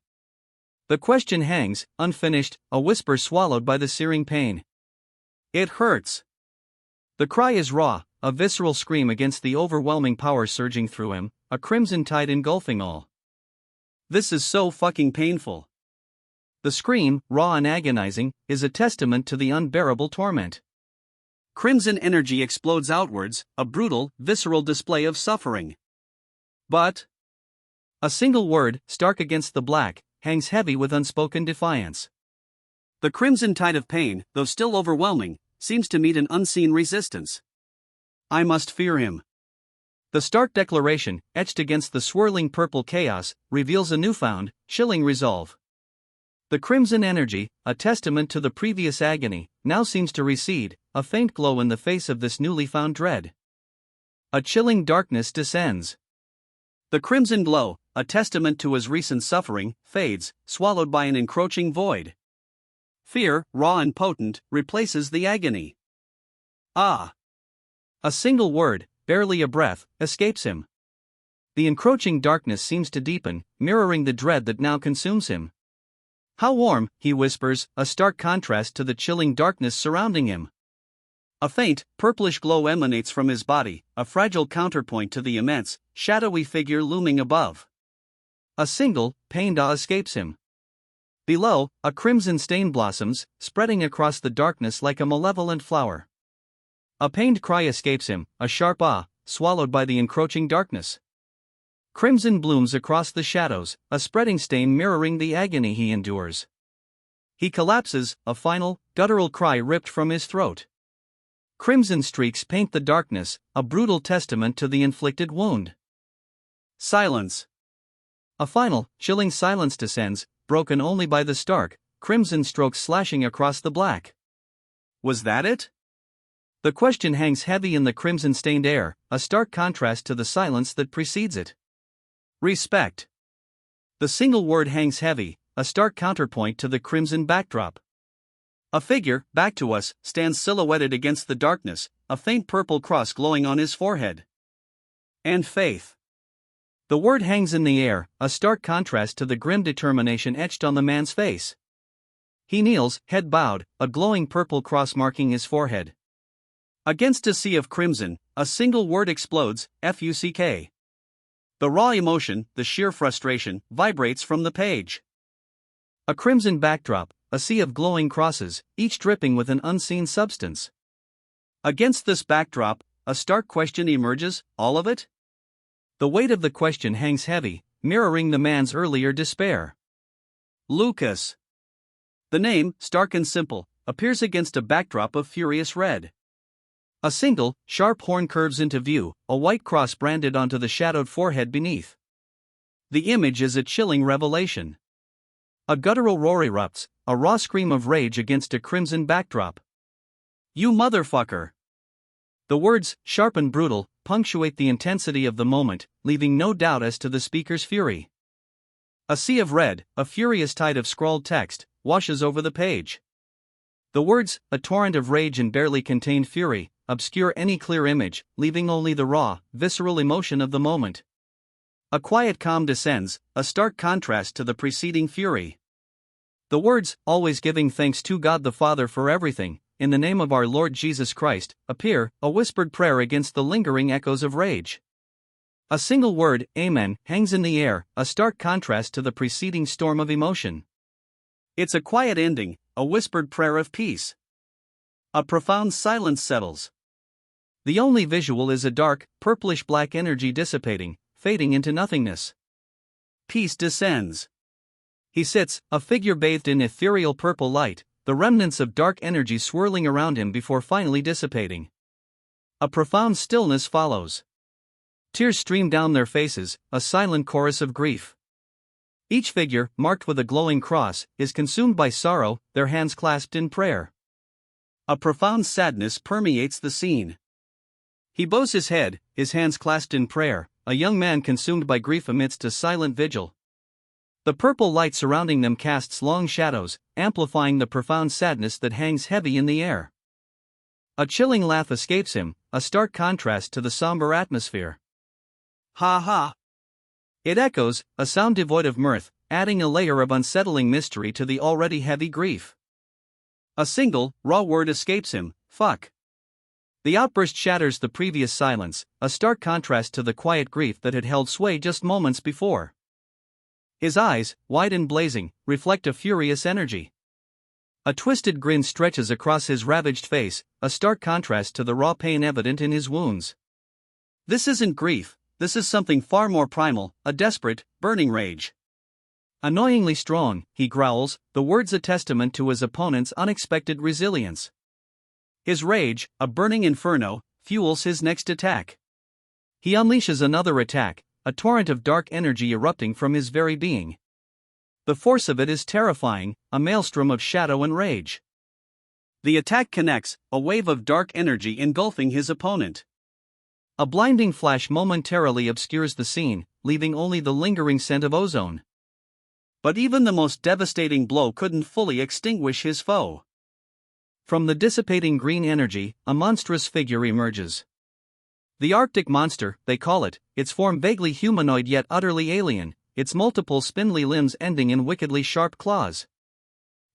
The question hangs, unfinished, a whisper swallowed by the searing pain. It hurts. The cry is raw, a visceral scream against the overwhelming power surging through him, a crimson tide engulfing all. This is so fucking painful. The scream, raw and agonizing, is a testament to the unbearable torment. Crimson energy explodes outwards, a brutal, visceral display of suffering. But a single word, stark against the black, hangs heavy with unspoken defiance. The crimson tide of pain, though still overwhelming, seems to meet an unseen resistance. I must fear him. The stark declaration, etched against the swirling purple chaos, reveals a newfound, chilling resolve. The crimson energy, a testament to the previous agony, now seems to recede, a faint glow in the face of this newly found dread. A chilling darkness descends. The crimson glow, a testament to his recent suffering, fades, swallowed by an encroaching void. Fear, raw and potent, replaces the agony. Ah! A single word, barely a breath, escapes him. The encroaching darkness seems to deepen, mirroring the dread that now consumes him. How warm, he whispers, a stark contrast to the chilling darkness surrounding him. A faint, purplish glow emanates from his body, a fragile counterpoint to the immense, shadowy figure looming above. A single, pained awe escapes him. Below, a crimson stain blossoms, spreading across the darkness like a malevolent flower. A pained cry escapes him, a sharp ah, swallowed by the encroaching darkness. Crimson blooms across the shadows, a spreading stain mirroring the agony he endures. He collapses, a final, guttural cry ripped from his throat. Crimson streaks paint the darkness, a brutal testament to the inflicted wound. Silence. A final, chilling silence descends, broken only by the stark, crimson strokes slashing across the black. Was that it? The question hangs heavy in the crimson-stained air, a stark contrast to the silence that precedes it. Respect. The single word hangs heavy, a stark counterpoint to the crimson backdrop. A figure, back to us, stands silhouetted against the darkness, a faint purple cross glowing on his forehead. And faith. The word hangs in the air, a stark contrast to the grim determination etched on the man's face. He kneels, head bowed, a glowing purple cross marking his forehead. Against a sea of crimson, a single word explodes, Fuck. The raw emotion, the sheer frustration, vibrates from the page. A crimson backdrop, a sea of glowing crosses, each dripping with an unseen substance. Against this backdrop, a stark question emerges, all of it? The weight of the question hangs heavy, mirroring the man's earlier despair. Lucas. The name, stark and simple, appears against a backdrop of furious red. A single, sharp horn curves into view, a white cross branded onto the shadowed forehead beneath. The image is a chilling revelation. A guttural roar erupts, a raw scream of rage against a crimson backdrop. You motherfucker! The words, sharp and brutal, punctuate the intensity of the moment, leaving no doubt as to the speaker's fury. A sea of red, a furious tide of scrawled text, washes over the page. The words, a torrent of rage and barely contained fury, obscure any clear image, leaving only the raw, visceral emotion of the moment. A quiet calm descends, a stark contrast to the preceding fury. The words, always giving thanks to God the Father for everything, in the name of our Lord Jesus Christ, appear, a whispered prayer against the lingering echoes of rage. A single word, Amen, hangs in the air, a stark contrast to the preceding storm of emotion. It's a quiet ending, a whispered prayer of peace. A profound silence settles. The only visual is a dark, purplish-black energy dissipating, fading into nothingness. Peace descends. He sits, a figure bathed in ethereal purple light, the remnants of dark energy swirling around him before finally dissipating. A profound stillness follows. Tears stream down their faces, a silent chorus of grief. Each figure, marked with a glowing cross, is consumed by sorrow, their hands clasped in prayer. A profound sadness permeates the scene. He bows his head, his hands clasped in prayer, a young man consumed by grief amidst a silent vigil. The purple light surrounding them casts long shadows, amplifying the profound sadness that hangs heavy in the air. A chilling laugh escapes him, a stark contrast to the somber atmosphere. Ha ha! It echoes, a sound devoid of mirth, adding a layer of unsettling mystery to the already heavy grief. A single, raw word escapes him: fuck. The outburst shatters the previous silence, a stark contrast to the quiet grief that had held sway just moments before. His eyes, wide and blazing, reflect a furious energy. A twisted grin stretches across his ravaged face, a stark contrast to the raw pain evident in his wounds. This isn't grief, this is something far more primal, a desperate, burning rage. Annoyingly strong, he growls, the words a testament to his opponent's unexpected resilience. His rage, a burning inferno, fuels his next attack. He unleashes another attack, a torrent of dark energy erupting from his very being. The force of it is terrifying, a maelstrom of shadow and rage. The attack connects, a wave of dark energy engulfing his opponent. A blinding flash momentarily obscures the scene, leaving only the lingering scent of ozone. But even the most devastating blow couldn't fully extinguish his foe. From the dissipating green energy, a monstrous figure emerges. The Arctic monster, they call it, its form vaguely humanoid yet utterly alien, its multiple spindly limbs ending in wickedly sharp claws.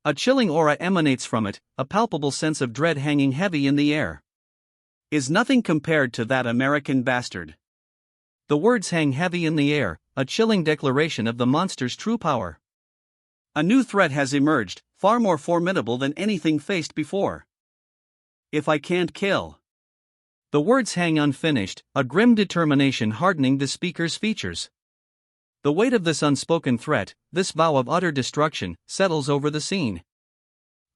A chilling aura emanates from it, a palpable sense of dread hanging heavy in the air. Is nothing compared to that American bastard. The words hang heavy in the air, a chilling declaration of the monster's true power. A new threat has emerged, far more formidable than anything faced before. If I can't kill. The words hang unfinished, a grim determination hardening the speaker's features. The weight of this unspoken threat, this vow of utter destruction, settles over the scene.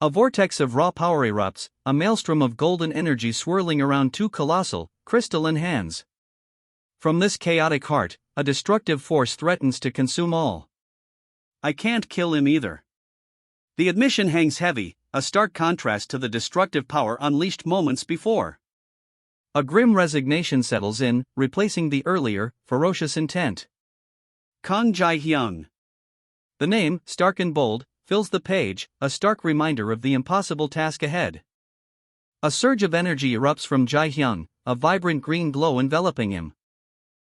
A vortex of raw power erupts, a maelstrom of golden energy swirling around two colossal, crystalline hands. From this chaotic heart, a destructive force threatens to consume all. I can't kill him either. The admission hangs heavy, a stark contrast to the destructive power unleashed moments before. A grim resignation settles in, replacing the earlier, ferocious intent. Kang Jae-hyung. The name, stark and bold, fills the page, a stark reminder of the impossible task ahead. A surge of energy erupts from Jae-hyung, a vibrant green glow enveloping him.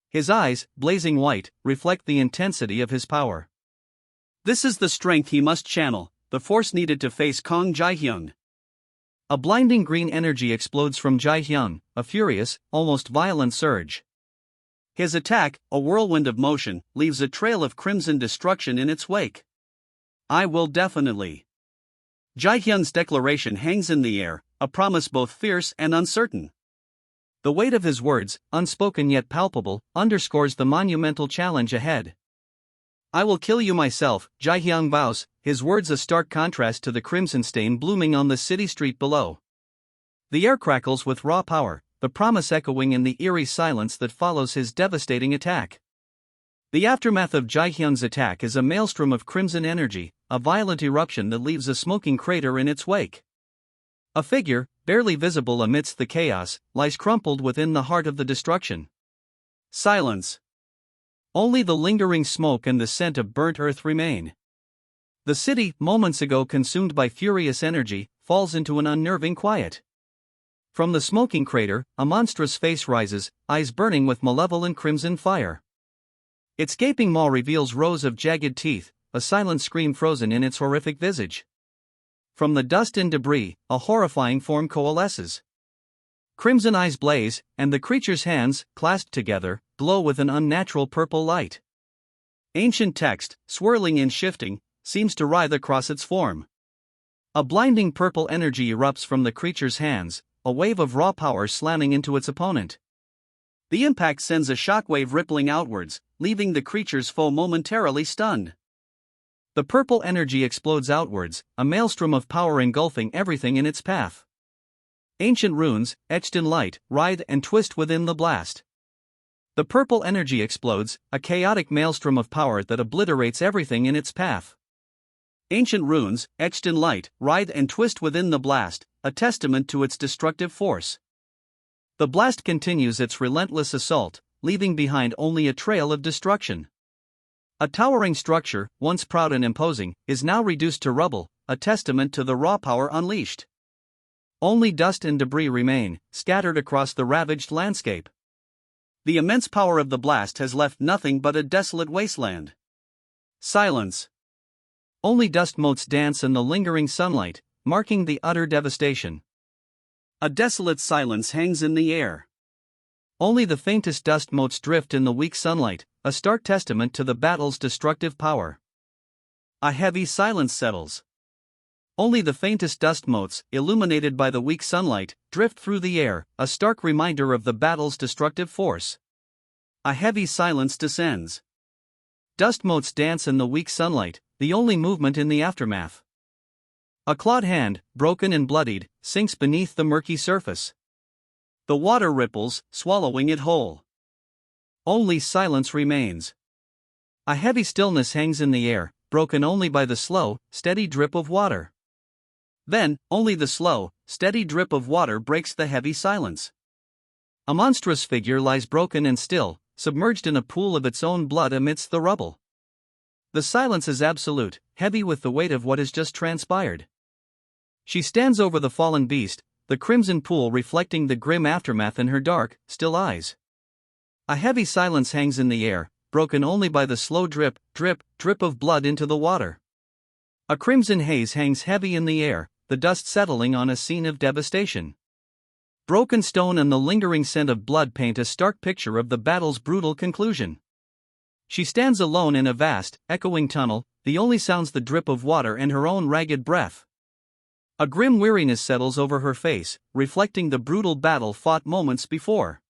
His eyes, blazing white, reflect the intensity of his power. This is the strength he must channel, the force needed to face Kang Jae-hyung. A blinding green energy explodes from Jae-hyung, a furious, almost violent surge. His attack, a whirlwind of motion, leaves a trail of crimson destruction in its wake. I will definitely. Jae-hyung's declaration hangs in the air, a promise both fierce and uncertain. The weight of his words, unspoken yet palpable, underscores the monumental challenge ahead. I will kill you myself, Jae-hyung vows, his words a stark contrast to the crimson stain blooming on the city street below. The air crackles with raw power, the promise echoing in the eerie silence that follows his devastating attack. The aftermath of Jae-hyung's attack is a maelstrom of crimson energy, a violent eruption that leaves a smoking crater in its wake. A figure, barely visible amidst the chaos, lies crumpled within the heart of the destruction. Silence. Only the lingering smoke and the scent of burnt earth remain. The city, moments ago consumed by furious energy, falls into an unnerving quiet. From the smoking crater, a monstrous face rises, eyes burning with malevolent crimson fire. Its gaping maw reveals rows of jagged teeth, a silent scream frozen in its horrific visage. From the dust and debris, a horrifying form coalesces. Crimson eyes blaze, and the creature's hands, clasped together, glow with an unnatural purple light. Ancient text, swirling and shifting, seems to writhe across its form. A blinding purple energy erupts from the creature's hands, a wave of raw power slamming into its opponent. The impact sends a shockwave rippling outwards, leaving the creature's foe momentarily stunned. The purple energy explodes outwards, a maelstrom of power engulfing everything in its path. Ancient runes, etched in light, writhe and twist within the blast. The purple energy explodes, a chaotic maelstrom of power that obliterates everything in its path. Ancient runes, etched in light, writhe and twist within the blast, a testament to its destructive force. The blast continues its relentless assault, leaving behind only a trail of destruction. A towering structure, once proud and imposing, is now reduced to rubble, a testament to the raw power unleashed. Only dust and debris remain, scattered across the ravaged landscape. The immense power of the blast has left nothing but a desolate wasteland. Silence. Only dust motes dance in the lingering sunlight, marking the utter devastation. A desolate silence hangs in the air. Only the faintest dust motes drift in the weak sunlight, a stark testament to the battle's destructive power. A heavy silence settles. Only the faintest dust motes, illuminated by the weak sunlight, drift through the air, a stark reminder of the battle's destructive force. A heavy silence descends. Dust motes dance in the weak sunlight, the only movement in the aftermath. A clawed hand, broken and bloodied, sinks beneath the murky surface. The water ripples, swallowing it whole. Only silence remains. A heavy stillness hangs in the air, broken only by the slow, steady drip of water. Then, only the slow, steady drip of water breaks the heavy silence. A monstrous figure lies broken and still, submerged in a pool of its own blood amidst the rubble. The silence is absolute, heavy with the weight of what has just transpired. She stands over the fallen beast, the crimson pool reflecting the grim aftermath in her dark, still eyes. A heavy silence hangs in the air, broken only by the slow drip, drip, drip of blood into the water. A crimson haze hangs heavy in the air, the dust settling on a scene of devastation. Broken stone and the lingering scent of blood paint a stark picture of the battle's brutal conclusion. She stands alone in a vast, echoing tunnel, the only sounds the drip of water and her own ragged breath. A grim weariness settles over her face, reflecting the brutal battle fought moments before.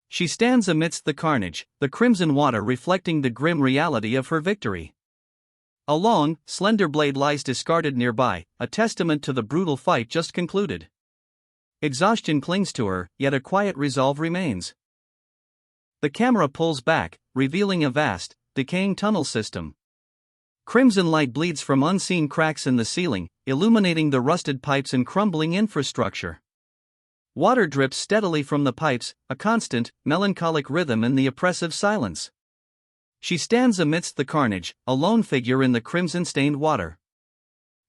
She stands amidst the carnage, the crimson water reflecting the grim reality of her victory. A long, slender blade lies discarded nearby, a testament to the brutal fight just concluded. Exhaustion clings to her, yet a quiet resolve remains. The camera pulls back, revealing a vast, decaying tunnel system. Crimson light bleeds from unseen cracks in the ceiling, illuminating the rusted pipes and crumbling infrastructure. Water drips steadily from the pipes, a constant, melancholic rhythm in the oppressive silence. She stands amidst the carnage, a lone figure in the crimson-stained water.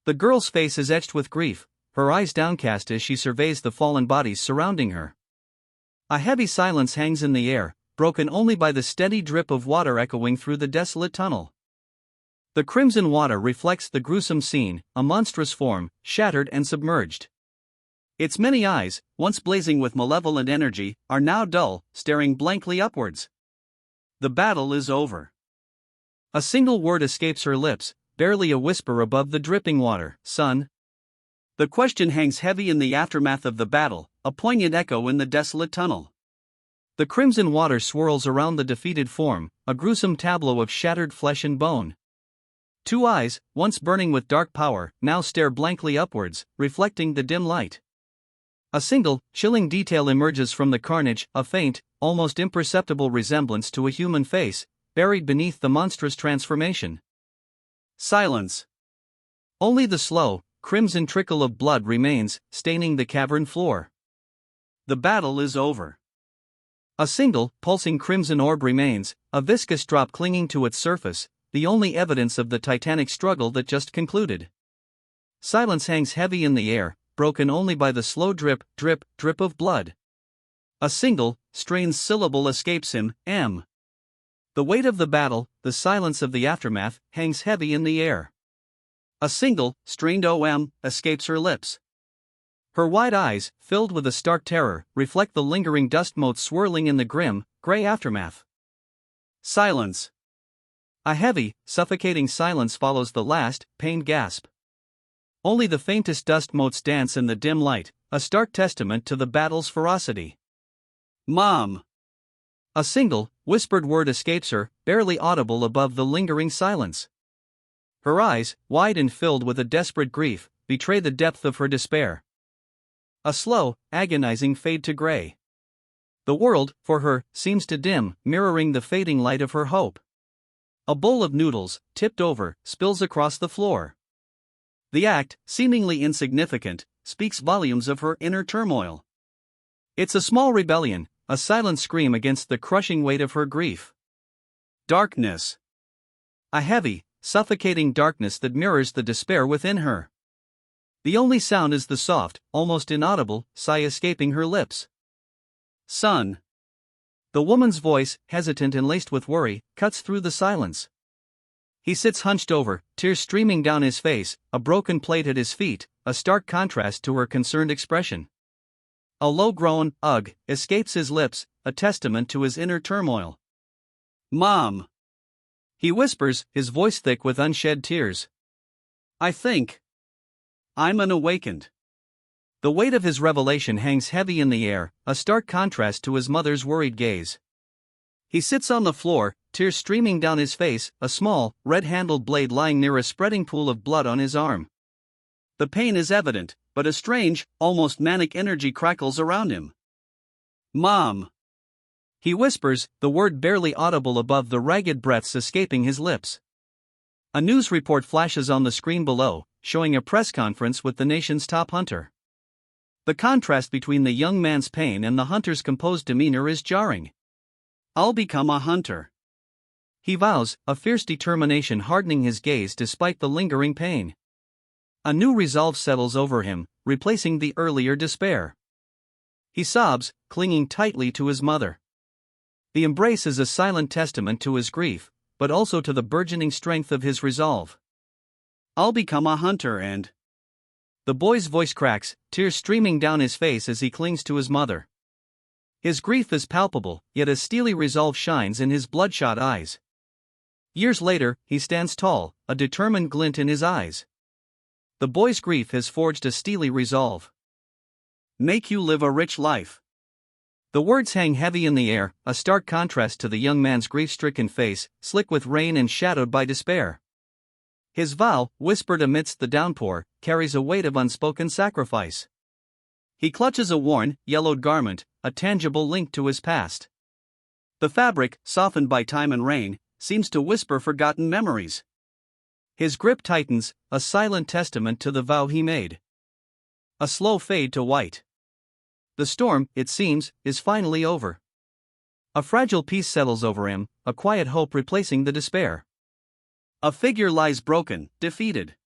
The girl's face is etched with grief, her eyes downcast as she surveys the fallen bodies surrounding her. A heavy silence hangs in the air, broken only by the steady drip of water echoing through the desolate tunnel. The crimson water reflects the gruesome scene, a monstrous form, shattered and submerged. Its many eyes, once blazing with malevolent energy, are now dull, staring blankly upwards. The battle is over. A single word escapes her lips, barely a whisper above the dripping water, "Son?" The question hangs heavy in the aftermath of the battle, a poignant echo in the desolate tunnel. The crimson water swirls around the defeated form, a gruesome tableau of shattered flesh and bone. Two eyes, once burning with dark power, now stare blankly upwards, reflecting the dim light. A single, chilling detail emerges from the carnage, a faint, almost imperceptible resemblance to a human face, buried beneath the monstrous transformation. Silence. Only the slow, crimson trickle of blood remains, staining the cavern floor. The battle is over. A single, pulsing crimson orb remains, a viscous drop clinging to its surface, the only evidence of the titanic struggle that just concluded. Silence hangs heavy in the air, broken only by the slow drip, drip, drip of blood. A single, strained syllable escapes him, "M." The weight of the battle, the silence of the aftermath, hangs heavy in the air. A single, strained "OM" escapes her lips. Her wide eyes, filled with a stark terror, reflect the lingering dust motes swirling in the grim, gray aftermath. Silence. A heavy, suffocating silence follows the last, pained gasp. Only the faintest dust motes dance in the dim light, a stark testament to the battle's ferocity. "Mom!" A single, whispered word escapes her, barely audible above the lingering silence. Her eyes, wide and filled with a desperate grief, betray the depth of her despair. A slow, agonizing fade to gray. The world, for her, seems to dim, mirroring the fading light of her hope. A bowl of noodles, tipped over, spills across the floor. The act, seemingly insignificant, speaks volumes of her inner turmoil. It's a small rebellion, a silent scream against the crushing weight of her grief. Darkness. A heavy, suffocating darkness that mirrors the despair within her. The only sound is the soft, almost inaudible, sigh escaping her lips. Son. The woman's voice, hesitant and laced with worry, cuts through the silence. He sits hunched over, tears streaming down his face, a broken plate at his feet, a stark contrast to her concerned expression. A low groan, ugh, escapes his lips, a testament to his inner turmoil. Mom! He whispers, his voice thick with unshed tears. I think I'm unawakened. The weight of his revelation hangs heavy in the air, a stark contrast to his mother's worried gaze. He sits on the floor, tears streaming down his face, a small, red-handled blade lying near a spreading pool of blood on his arm. The pain is evident, but a strange, almost manic energy crackles around him. Mom! He whispers, the word barely audible above the ragged breaths escaping his lips. A news report flashes on the screen below, showing a press conference with the nation's top hunter. The contrast between the young man's pain and the hunter's composed demeanor is jarring. I'll become a hunter. He vows, a fierce determination hardening his gaze despite the lingering pain. A new resolve settles over him, replacing the earlier despair. He sobs, clinging tightly to his mother. The embrace is a silent testament to his grief, but also to the burgeoning strength of his resolve. I'll become a hunter and... The boy's voice cracks, tears streaming down his face as he clings to his mother. His grief is palpable, yet a steely resolve shines in his bloodshot eyes. Years later, he stands tall, a determined glint in his eyes. The boy's grief has forged a steely resolve. Make you live a rich life. The words hang heavy in the air, a stark contrast to the young man's grief-stricken face, slick with rain and shadowed by despair. His vow, whispered amidst the downpour, carries a weight of unspoken sacrifice. He clutches a worn, yellowed garment, a tangible link to his past. The fabric, softened by time and rain, seems to whisper forgotten memories. His grip tightens, a silent testament to the vow he made. A slow fade to white. The storm, it seems, is finally over. A fragile peace settles over him, a quiet hope replacing the despair. A figure lies broken, defeated.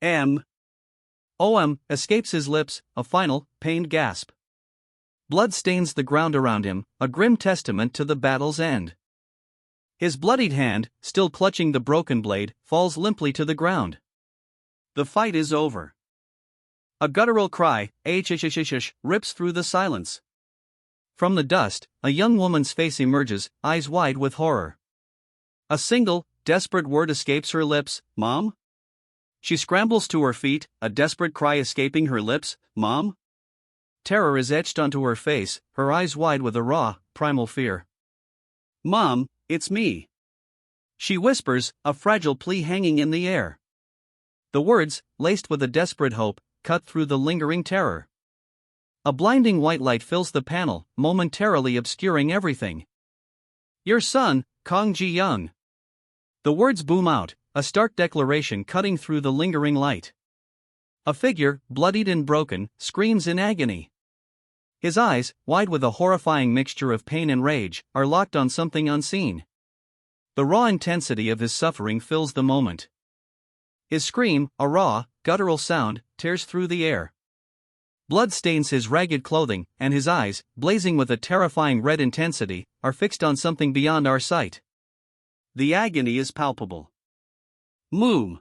O.M. escapes his lips, a final, pained gasp. Blood stains the ground around him, a grim testament to the battle's end. His bloodied hand, still clutching the broken blade, falls limply to the ground. The fight is over. A guttural cry, rips through the silence. From the dust, a young woman's face emerges, eyes wide with horror. A single, desperate word escapes her lips, Mom? She scrambles to her feet, a desperate cry escaping her lips, Mom? Terror is etched onto her face, her eyes wide with a raw, primal fear. Mom, it's me. She whispers, a fragile plea hanging in the air. The words, laced with a desperate hope, cut through the lingering terror. A blinding white light fills the panel, momentarily obscuring everything. Your son, Kong Ji-young. The words boom out, a stark declaration cutting through the lingering light. A figure, bloodied and broken, screams in agony. His eyes, wide with a horrifying mixture of pain and rage, are locked on something unseen. The raw intensity of his suffering fills the moment. His scream, a raw, guttural sound, tears through the air. Blood stains his ragged clothing, and his eyes, blazing with a terrifying red intensity, are fixed on something beyond our sight. The agony is palpable. Moom!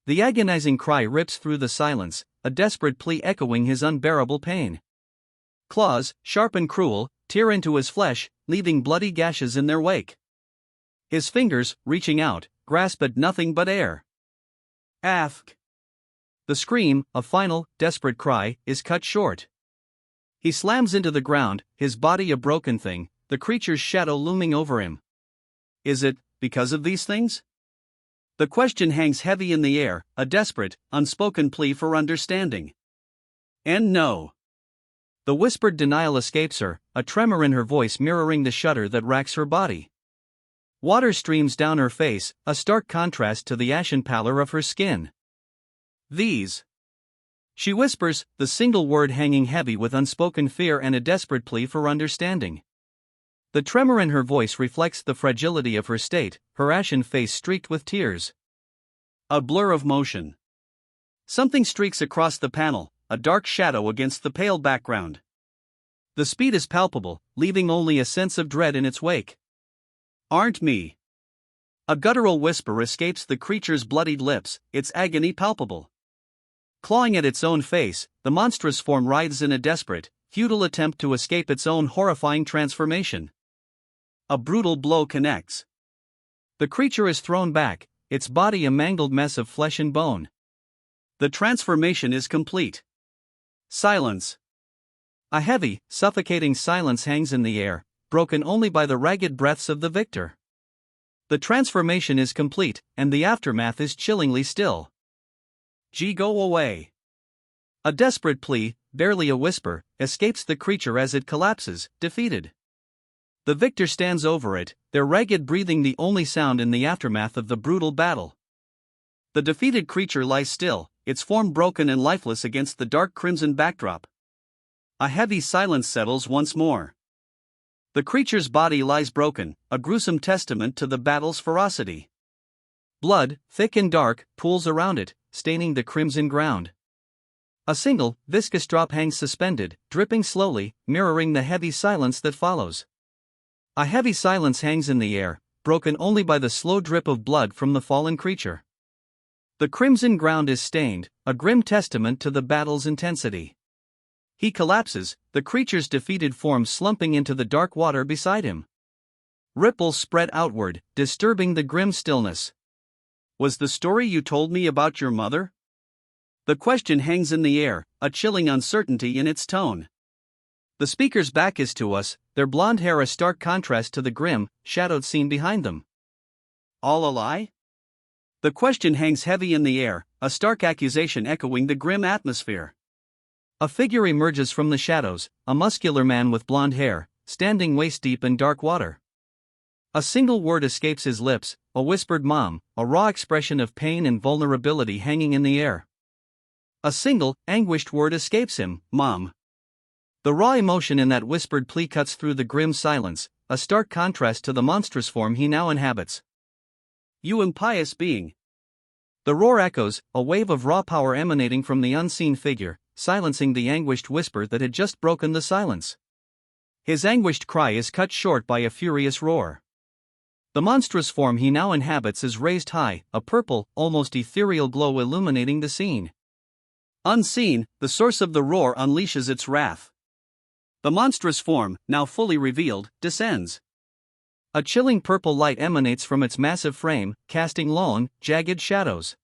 The agonizing cry rips through the silence, a desperate plea echoing his unbearable pain. Claws, sharp and cruel, tear into his flesh, leaving bloody gashes in their wake. His fingers, reaching out, grasp at nothing but air. Afk! The scream, a final, desperate cry, is cut short. He slams into the ground, his body a broken thing, the creature's shadow looming over him. Is it because of these things? The question hangs heavy in the air, a desperate, unspoken plea for understanding. And no. The whispered denial escapes her, a tremor in her voice mirroring the shudder that racks her body. Water streams down her face, a stark contrast to the ashen pallor of her skin. These She whispers, the single word hanging heavy with unspoken fear and a desperate plea for understanding. The tremor in her voice reflects the fragility of her state, her ashen face streaked with tears. A blur of motion. Something streaks across the panel, a dark shadow against the pale background. The speed is palpable, leaving only a sense of dread in its wake. Aren't me. A guttural whisper escapes the creature's bloodied lips, its agony palpable. Clawing at its own face, the monstrous form writhes in a desperate, futile attempt to escape its own horrifying transformation. A brutal blow connects. The creature is thrown back, its body a mangled mess of flesh and bone. The transformation is complete. Silence. A heavy, suffocating silence hangs in the air, broken only by the ragged breaths of the victor. The transformation is complete, and the aftermath is chillingly still. Go away. A desperate plea, barely a whisper, escapes the creature as it collapses, defeated. The victor stands over it, their ragged breathing the only sound in the aftermath of the brutal battle. The defeated creature lies still, its form broken and lifeless against the dark crimson backdrop. A heavy silence settles once more. The creature's body lies broken, a gruesome testament to the battle's ferocity. Blood, thick and dark, pools around it, staining the crimson ground. A single, viscous drop hangs suspended, dripping slowly, mirroring the heavy silence that follows. A heavy silence hangs in the air, broken only by the slow drip of blood from the fallen creature. The crimson ground is stained, a grim testament to the battle's intensity. He collapses, the creature's defeated form slumping into the dark water beside him. Ripples spread outward, disturbing the grim stillness. Was the story you told me about your mother? The question hangs in the air, a chilling uncertainty in its tone. The speaker's back is to us, their blonde hair a stark contrast to the grim, shadowed scene behind them. All a lie? The question hangs heavy in the air, a stark accusation echoing the grim atmosphere. A figure emerges from the shadows, a muscular man with blonde hair, standing waist-deep in dark water. A single word escapes his lips, a whispered "Mom," a raw expression of pain and vulnerability hanging in the air. A single, anguished word escapes him, "Mom." The raw emotion in that whispered plea cuts through the grim silence, a stark contrast to the monstrous form he now inhabits. You impious being. The roar echoes, a wave of raw power emanating from the unseen figure, silencing the anguished whisper that had just broken the silence. His anguished cry is cut short by a furious roar. The monstrous form he now inhabits is raised high, a purple, almost ethereal glow illuminating the scene. Unseen, the source of the roar unleashes its wrath. The monstrous form, now fully revealed, descends. A chilling purple light emanates from its massive frame, casting long, jagged shadows.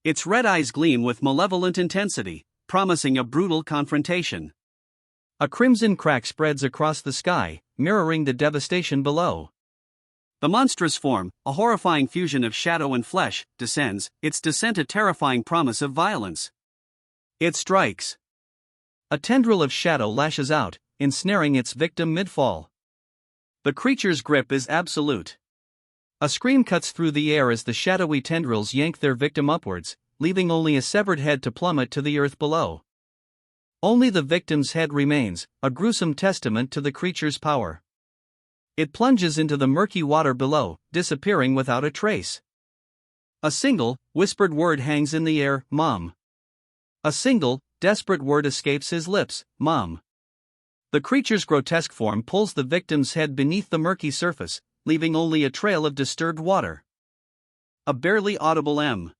Its red eyes gleam with malevolent intensity, promising a brutal confrontation. A crimson crack spreads across the sky, mirroring the devastation below. The monstrous form, a horrifying fusion of shadow and flesh, descends, its descent a terrifying promise of violence. It strikes. A tendril of shadow lashes out, ensnaring its victim mid-fall. The creature's grip is absolute. A scream cuts through the air as the shadowy tendrils yank their victim upwards, leaving only a severed head to plummet to the earth below. Only the victim's head remains, a gruesome testament to the creature's power. It plunges into the murky water below, disappearing without a trace. A single, whispered word hangs in the air, "Mom." A single, desperate word escapes his lips, "Mom." The creature's grotesque form pulls the victim's head beneath the murky surface, leaving only a trail of disturbed water. A barely audible "M"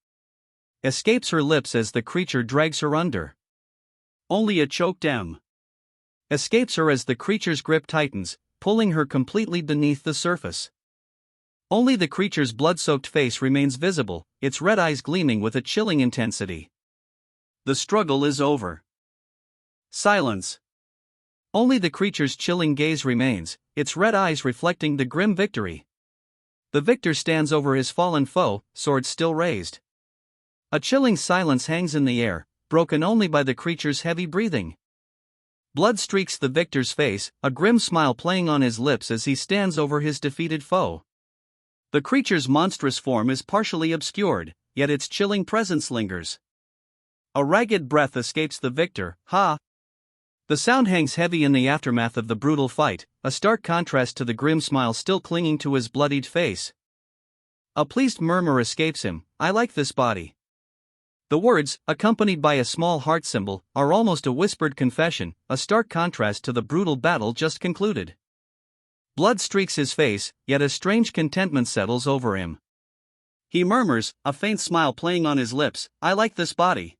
escapes her lips as the creature drags her under. Only a choked "M" escapes her as the creature's grip tightens, pulling her completely beneath the surface. Only the creature's blood-soaked face remains visible, its red eyes gleaming with a chilling intensity. The struggle is over. Silence. Only the creature's chilling gaze remains, its red eyes reflecting the grim victory. The victor stands over his fallen foe, sword still raised. A chilling silence hangs in the air, broken only by the creature's heavy breathing. Blood streaks the victor's face, a grim smile playing on his lips as he stands over his defeated foe. The creature's monstrous form is partially obscured, yet its chilling presence lingers. A ragged breath escapes the victor, ha! The sound hangs heavy in the aftermath of the brutal fight, a stark contrast to the grim smile still clinging to his bloodied face. A pleased murmur escapes him, I like this body. The words, accompanied by a small heart symbol, are almost a whispered confession, a stark contrast to the brutal battle just concluded. Blood streaks his face, yet a strange contentment settles over him. He murmurs, a faint smile playing on his lips, I like this body.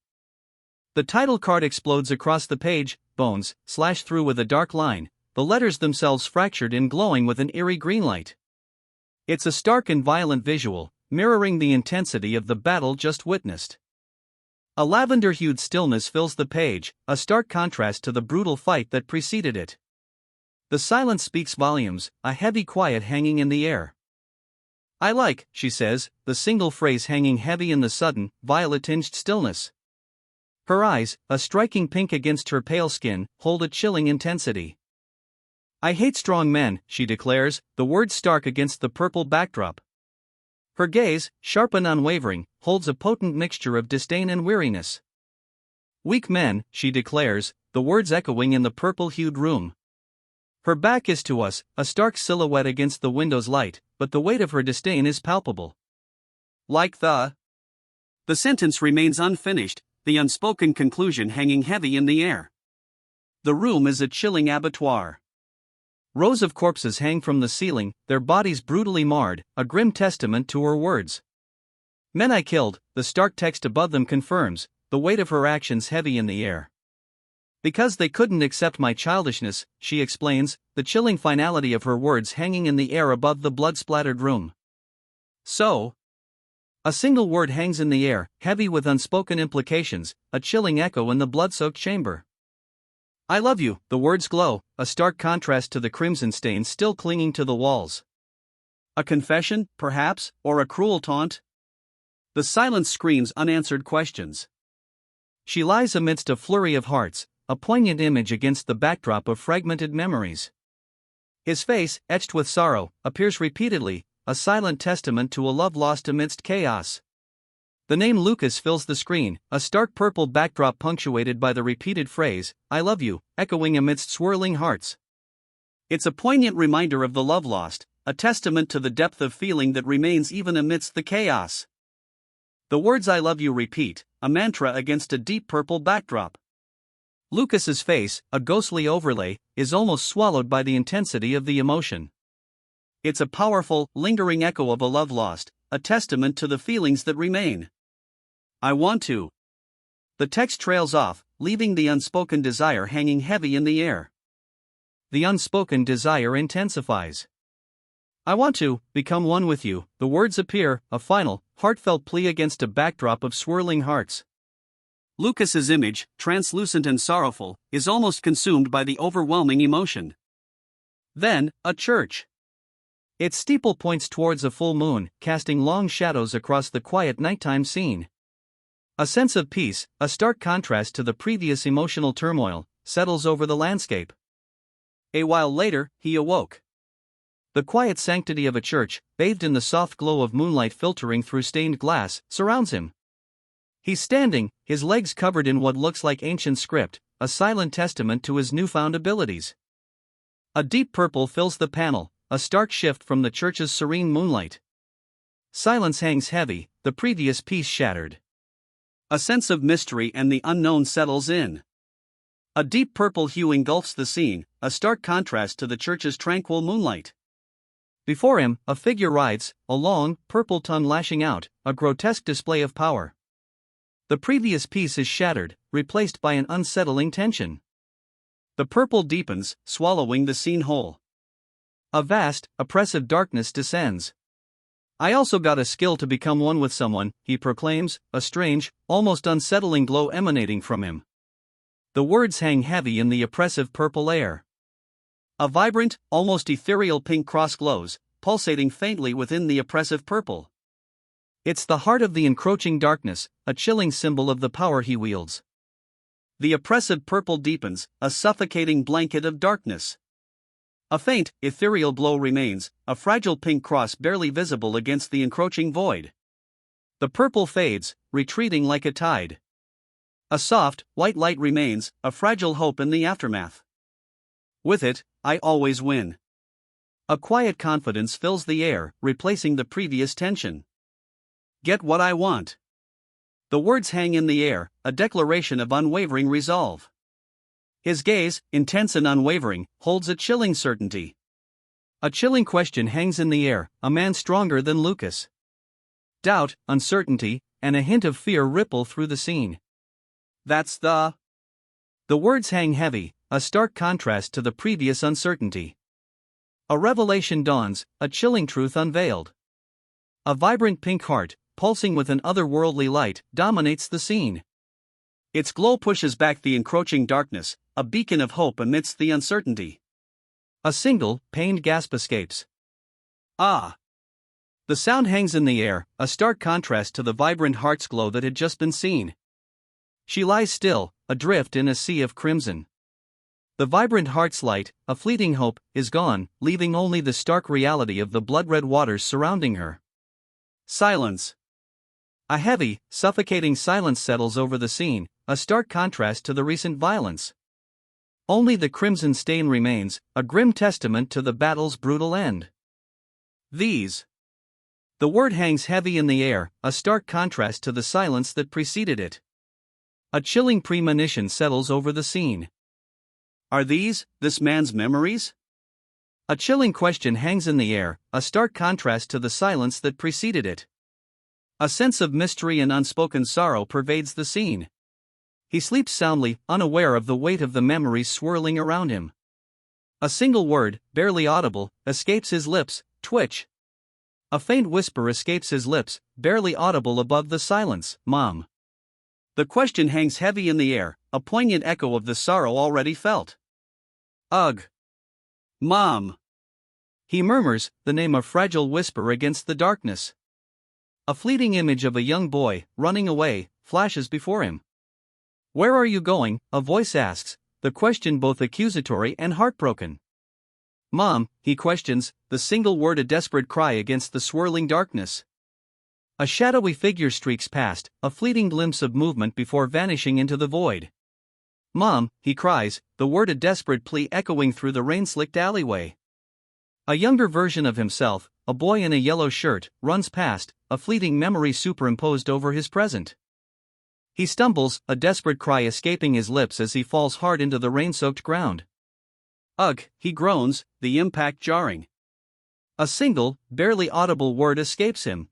The title card explodes across the page, bones, slashed through with a dark line, the letters themselves fractured and glowing with an eerie green light. It's a stark and violent visual, mirroring the intensity of the battle just witnessed. A lavender-hued stillness fills the page, a stark contrast to the brutal fight that preceded it. The silence speaks volumes, a heavy quiet hanging in the air. I like, she says, the single phrase hanging heavy in the sudden, violet-tinged stillness. Her eyes, a striking pink against her pale skin, hold a chilling intensity. I hate strong men, she declares, the words stark against the purple backdrop. Her gaze, sharp and unwavering, holds a potent mixture of disdain and weariness. Weak men, she declares, the words echoing in the purple-hued room. Her back is to us, a stark silhouette against the window's light, but the weight of her disdain is palpable. Like the sentence remains unfinished, the unspoken conclusion hanging heavy in the air. The room is a chilling abattoir. Rows of corpses hang from the ceiling, their bodies brutally marred, a grim testament to her words. Men I killed, the stark text above them confirms, the weight of her actions heavy in the air. Because they couldn't accept my childishness, she explains, the chilling finality of her words hanging in the air above the blood-splattered room. So, a single word hangs in the air, heavy with unspoken implications, a chilling echo in the blood-soaked chamber. I love you, the words glow, a stark contrast to the crimson stains still clinging to the walls. A confession, perhaps, or a cruel taunt? The silence screams unanswered questions. She lies amidst a flurry of hearts, a poignant image against the backdrop of fragmented memories. His face, etched with sorrow, appears repeatedly, a silent testament to a love lost amidst chaos. The name Lucas fills the screen, a stark purple backdrop punctuated by the repeated phrase, I love you, echoing amidst swirling hearts. It's a poignant reminder of the love lost, a testament to the depth of feeling that remains even amidst the chaos. The words I love you repeat, a mantra against a deep purple backdrop. Lucas's face, a ghostly overlay, is almost swallowed by the intensity of the emotion. It's a powerful, lingering echo of a love lost, a testament to the feelings that remain. I want to. The text trails off, leaving the unspoken desire hanging heavy in the air. The unspoken desire intensifies. I want to become one with you, the words appear, a final, heartfelt plea against a backdrop of swirling hearts. Lucas's image, translucent and sorrowful, is almost consumed by the overwhelming emotion. Then, a church. Its steeple points towards a full moon, casting long shadows across the quiet nighttime scene. A sense of peace, a stark contrast to the previous emotional turmoil, settles over the landscape. A while later, he awoke. The quiet sanctity of a church, bathed in the soft glow of moonlight filtering through stained glass, surrounds him. He's standing, his legs covered in what looks like ancient script, a silent testament to his newfound abilities. A deep purple fills the panel, a stark shift from the church's serene moonlight. Silence hangs heavy, the previous peace shattered. A sense of mystery and the unknown settles in. A deep purple hue engulfs the scene, a stark contrast to the church's tranquil moonlight. Before him, a figure rides, a long, purple tongue lashing out, a grotesque display of power. The previous peace is shattered, replaced by an unsettling tension. The purple deepens, swallowing the scene whole. A vast, oppressive darkness descends. I also got a skill to become one with someone, he proclaims, a strange, almost unsettling glow emanating from him. The words hang heavy in the oppressive purple air. A vibrant, almost ethereal pink cross glows, pulsating faintly within the oppressive purple. It's the heart of the encroaching darkness, a chilling symbol of the power he wields. The oppressive purple deepens, a suffocating blanket of darkness. A faint, ethereal glow remains, a fragile pink cross barely visible against the encroaching void. The purple fades, retreating like a tide. A soft, white light remains, a fragile hope in the aftermath. With it, I always win. A quiet confidence fills the air, replacing the previous tension. Get what I want. The words hang in the air, a declaration of unwavering resolve. His gaze, intense and unwavering, holds a chilling certainty. A chilling question hangs in the air, a man stronger than Lucas. Doubt, uncertainty, and a hint of fear ripple through the scene. That's the words hang heavy, a stark contrast to the previous uncertainty. A revelation dawns, a chilling truth unveiled. A vibrant pink heart, pulsing with an otherworldly light, dominates the scene. Its glow pushes back the encroaching darkness, a beacon of hope amidst the uncertainty. A single, pained gasp escapes. Ah! The sound hangs in the air, a stark contrast to the vibrant heart's glow that had just been seen. She lies still, adrift in a sea of crimson. The vibrant heart's light, a fleeting hope, is gone, leaving only the stark reality of the blood-red waters surrounding her. Silence. A heavy, suffocating silence settles over the scene, a stark contrast to the recent violence. Only the crimson stain remains, a grim testament to the battle's brutal end. These. The word hangs heavy in the air, a stark contrast to the silence that preceded it. A chilling premonition settles over the scene. Are these, this man's memories? A chilling question hangs in the air, a stark contrast to the silence that preceded it. A sense of mystery and unspoken sorrow pervades the scene. He sleeps soundly, unaware of the weight of the memories swirling around him. A single word, barely audible, escapes his lips, twitch. A faint whisper escapes his lips, barely audible above the silence, Mom. The question hangs heavy in the air, a poignant echo of the sorrow already felt. Ugh. Mom. He murmurs, the name a fragile whisper against the darkness. A fleeting image of a young boy, running away, flashes before him. Where are you going? A voice asks, the question both accusatory and heartbroken. Mom, he questions, the single word a desperate cry against the swirling darkness. A shadowy figure streaks past, a fleeting glimpse of movement before vanishing into the void. Mom, he cries, the word a desperate plea echoing through the rain-slicked alleyway. A younger version of himself, a boy in a yellow shirt, runs past, a fleeting memory superimposed over his present. He stumbles, a desperate cry escaping his lips as he falls hard into the rain-soaked ground. Ugh, he groans, the impact jarring. A single, barely audible word escapes him,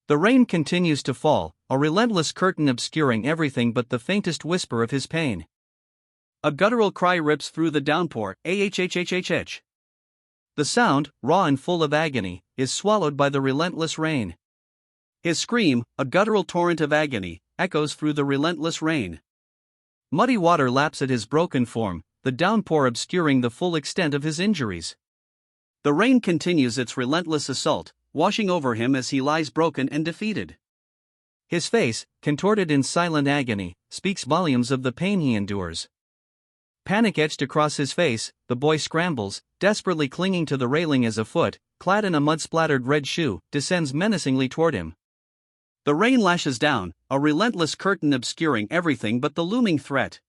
The rain continues to fall, a relentless curtain obscuring everything but the faintest whisper of his pain. A guttural cry rips through the downpour, ahhhhhh. The sound, raw and full of agony, is swallowed by the relentless rain. His scream, a guttural torrent of agony, echoes through the relentless rain. Muddy water laps at his broken form, the downpour obscuring the full extent of his injuries. The rain continues its relentless assault, washing over him as he lies broken and defeated. His face, contorted in silent agony, speaks volumes of the pain he endures. Panic etched across his face, the boy scrambles, desperately clinging to the railing as a foot, clad in a mud-splattered red shoe, descends menacingly toward him. The rain lashes down, a relentless curtain obscuring everything but the looming threat.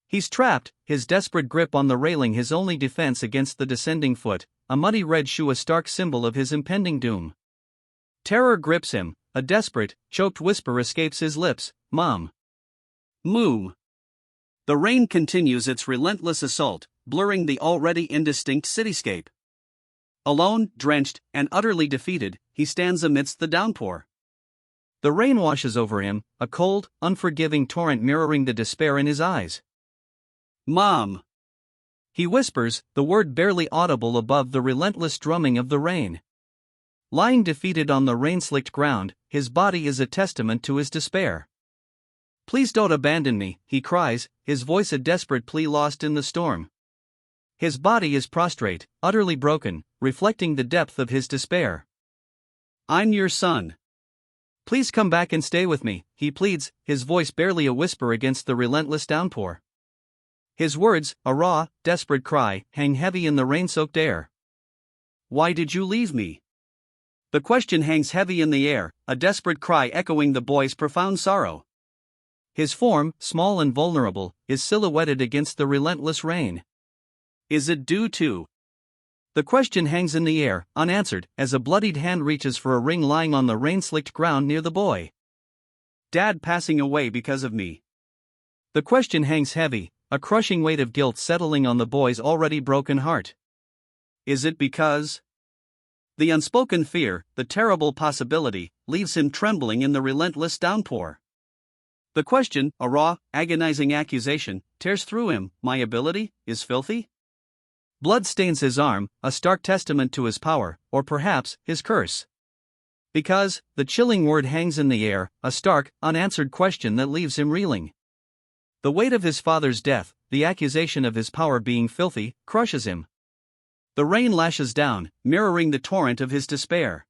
He's trapped, his desperate grip on the railing his only defense against the descending foot, a muddy red shoe a stark symbol of his impending doom. Terror grips him, a desperate, choked whisper escapes his lips, Mom. Moo. The rain continues its relentless assault, blurring the already indistinct cityscape. Alone, drenched, and utterly defeated, he stands amidst the downpour. The rain washes over him, a cold, unforgiving torrent mirroring the despair in his eyes. Mom. He whispers, the word barely audible above the relentless drumming of the rain. Lying defeated on the rain-slicked ground, his body is a testament to his despair. Please don't abandon me, he cries, his voice a desperate plea lost in the storm. His body is prostrate, utterly broken, reflecting the depth of his despair. I'm your son. Please come back and stay with me, he pleads, his voice barely a whisper against the relentless downpour. His words, a raw, desperate cry, hang heavy in the rain-soaked air. Why did you leave me? The question hangs heavy in the air, a desperate cry echoing the boy's profound sorrow. His form, small and vulnerable, is silhouetted against the relentless rain. Is it due to? The question hangs in the air, unanswered, as a bloodied hand reaches for a ring lying on the rain-slicked ground near the boy. Dad passing away because of me. The question hangs heavy, a crushing weight of guilt settling on the boy's already broken heart. Is it because? The unspoken fear, the terrible possibility, leaves him trembling in the relentless downpour. The question, a raw, agonizing accusation, tears through him. My ability is filthy? Blood stains his arm, a stark testament to his power, or perhaps his curse. Because, the chilling word hangs in the air, a stark, unanswered question that leaves him reeling. The weight of his father's death, the accusation of his power being filthy, crushes him. The rain lashes down, mirroring the torrent of his despair.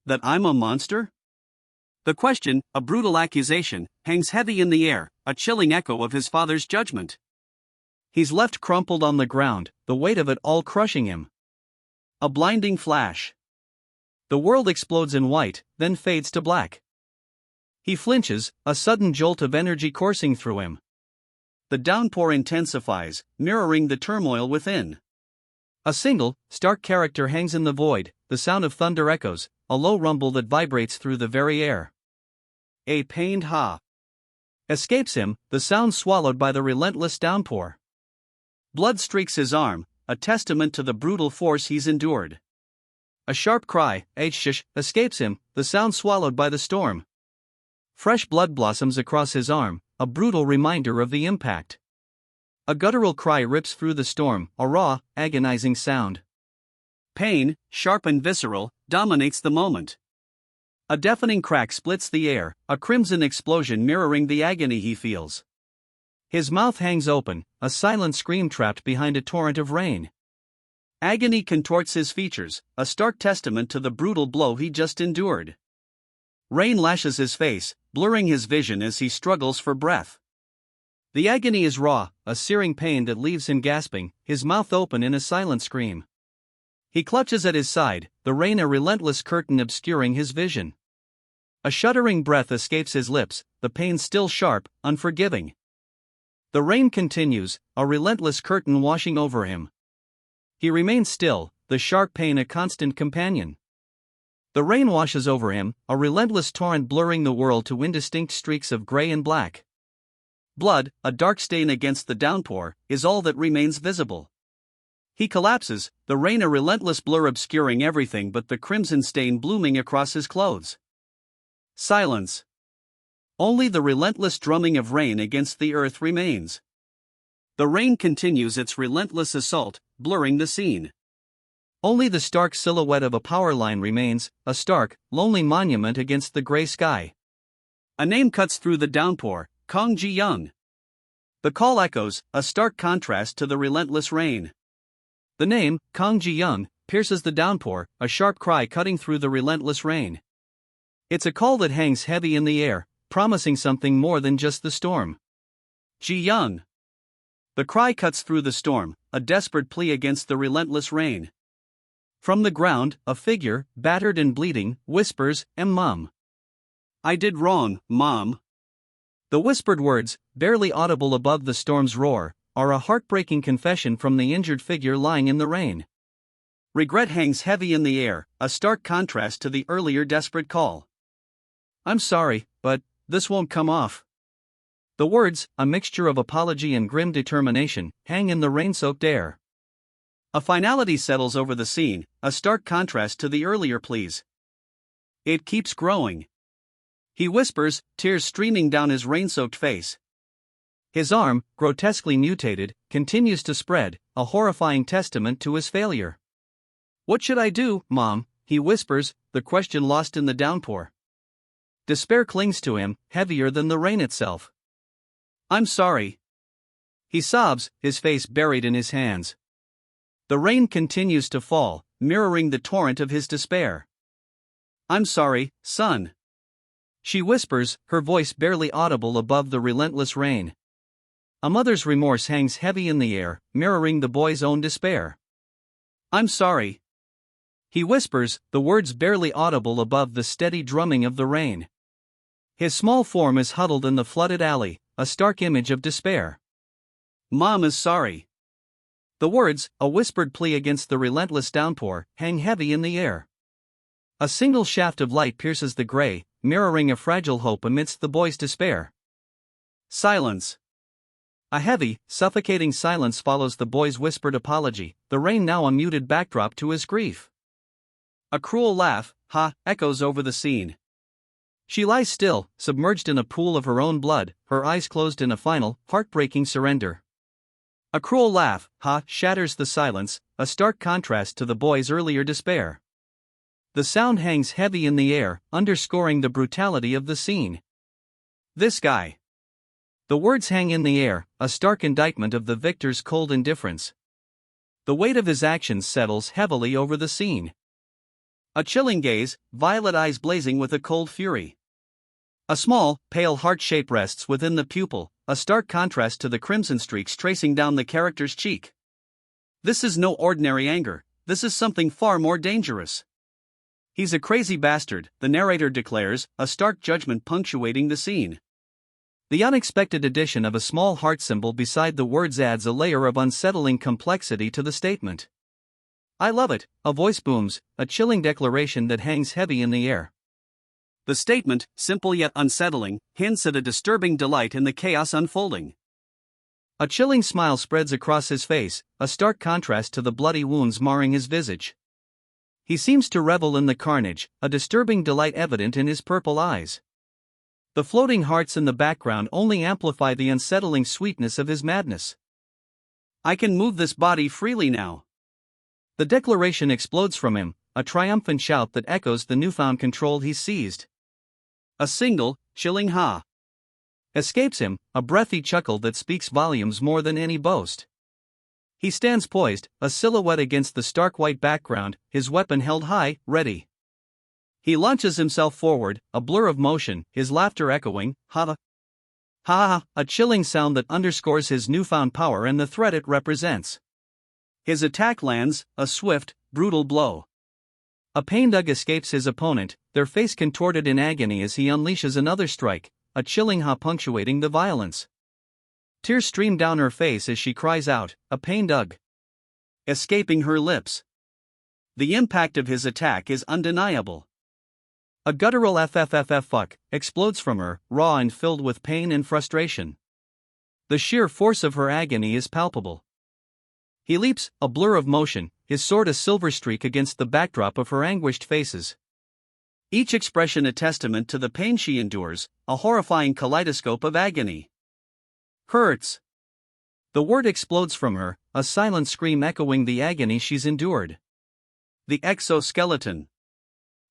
That I'm a monster? The question, a brutal accusation, hangs heavy in the air, a chilling echo of his father's judgment. He's left crumpled on the ground, the weight of it all crushing him. A blinding flash. The world explodes in white, then fades to black. He flinches, a sudden jolt of energy coursing through him. The downpour intensifies, mirroring the turmoil within. A single, stark character hangs in the void, the sound of thunder echoes, a low rumble that vibrates through the very air. A pained ha escapes him, the sound swallowed by the relentless downpour. Blood streaks his arm, a testament to the brutal force he's endured. A sharp cry, shh, escapes him, the sound swallowed by the storm. Fresh blood blossoms across his arm, a brutal reminder of the impact. A guttural cry rips through the storm, a raw, agonizing sound. Pain, sharp and visceral, dominates the moment. A deafening crack splits the air, a crimson explosion mirroring the agony he feels. His mouth hangs open, a silent scream trapped behind a torrent of rain. Agony contorts his features, a stark testament to the brutal blow he just endured. Rain lashes his face, blurring his vision as he struggles for breath. The agony is raw, a searing pain that leaves him gasping, his mouth open in a silent scream. He clutches at his side, the rain a relentless curtain obscuring his vision. A shuddering breath escapes his lips, the pain still sharp, unforgiving. The rain continues, a relentless curtain washing over him. He remains still, the sharp pain a constant companion. The rain washes over him, a relentless torrent blurring the world to indistinct streaks of gray and black. Blood, a dark stain against the downpour, is all that remains visible. He collapses, the rain a relentless blur obscuring everything but the crimson stain blooming across his clothes. Silence. Only the relentless drumming of rain against the earth remains. The rain continues its relentless assault, blurring the scene. Only the stark silhouette of a power line remains, a stark, lonely monument against the gray sky. A name cuts through the downpour, Kong Ji-young. The call echoes, a stark contrast to the relentless rain. The name, Kong Ji-young, pierces the downpour, a sharp cry cutting through the relentless rain. It's a call that hangs heavy in the air, promising something more than just the storm. Ji-young. The cry cuts through the storm, a desperate plea against the relentless rain. From the ground, a figure, battered and bleeding, whispers, Mom. I did wrong, Mom. The whispered words, barely audible above the storm's roar, are a heartbreaking confession from the injured figure lying in the rain. Regret hangs heavy in the air, a stark contrast to the earlier desperate call. I'm sorry, but this won't come off. The words, a mixture of apology and grim determination, hang in the rain-soaked air. A finality settles over the scene, a stark contrast to the earlier pleas. It keeps growing. He whispers, tears streaming down his rain-soaked face. His arm, grotesquely mutated, continues to spread, a horrifying testament to his failure. What should I do, Mom? He whispers, the question lost in the downpour. Despair clings to him, heavier than the rain itself. I'm sorry. He sobs, his face buried in his hands. The rain continues to fall, mirroring the torrent of his despair. I'm sorry, son. She whispers, her voice barely audible above the relentless rain. A mother's remorse hangs heavy in the air, mirroring the boy's own despair. I'm sorry. He whispers, the words barely audible above the steady drumming of the rain. His small form is huddled in the flooded alley, a stark image of despair. Mom is sorry. The words, a whispered plea against the relentless downpour, hang heavy in the air. A single shaft of light pierces the gray, mirroring a fragile hope amidst the boy's despair. Silence. A heavy, suffocating silence follows the boy's whispered apology, the rain now a muted backdrop to his grief. A cruel laugh, ha, echoes over the scene. She lies still, submerged in a pool of her own blood, her eyes closed in a final, heartbreaking surrender. A cruel laugh, ha, shatters the silence, a stark contrast to the boy's earlier despair. The sound hangs heavy in the air, underscoring the brutality of the scene. This guy. The words hang in the air, a stark indictment of the victor's cold indifference. The weight of his actions settles heavily over the scene. A chilling gaze, violet eyes blazing with a cold fury. A small, pale heart shape rests within the pupil, a stark contrast to the crimson streaks tracing down the character's cheek. This is no ordinary anger, this is something far more dangerous. He's a crazy bastard, the narrator declares, a stark judgment punctuating the scene. The unexpected addition of a small heart symbol beside the words adds a layer of unsettling complexity to the statement. I love it, a voice booms, a chilling declaration that hangs heavy in the air. The statement, simple yet unsettling, hints at a disturbing delight in the chaos unfolding. A chilling smile spreads across his face, a stark contrast to the bloody wounds marring his visage. He seems to revel in the carnage, a disturbing delight evident in his purple eyes. The floating hearts in the background only amplify the unsettling sweetness of his madness. I can move this body freely now. The declaration explodes from him, a triumphant shout that echoes the newfound control he's seized. A single, chilling ha escapes him, a breathy chuckle that speaks volumes more than any boast. He stands poised, a silhouette against the stark white background, his weapon held high, ready. He launches himself forward, a blur of motion, his laughter echoing, ha ha ha, a chilling sound that underscores his newfound power and the threat it represents. His attack lands, a swift, brutal blow. A pained ugh escapes his opponent, their face contorted in agony as he unleashes another strike, a chilling ha punctuating the violence. Tears stream down her face as she cries out, a pained ugh escaping her lips. The impact of his attack is undeniable. A guttural fuck explodes from her, raw and filled with pain and frustration. The sheer force of her agony is palpable. He leaps, a blur of motion, his sword a silver streak against the backdrop of her anguished faces. Each expression a testament to the pain she endures, a horrifying kaleidoscope of agony. Hurts. The word explodes from her, a silent scream echoing the agony she's endured. The exoskeleton.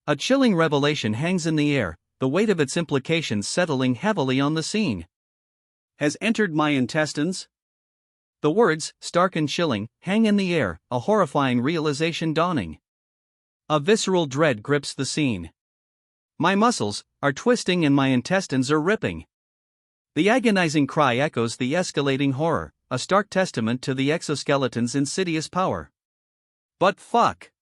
A chilling revelation hangs in the air, the weight of its implications settling heavily on the scene. Has entered my intestines? The words, stark and chilling, hang in the air, a horrifying realization dawning. A visceral dread grips the scene. My muscles are twisting and my intestines are ripping. The agonizing cry echoes the escalating horror, a stark testament to the exoskeleton's insidious power. But fuck!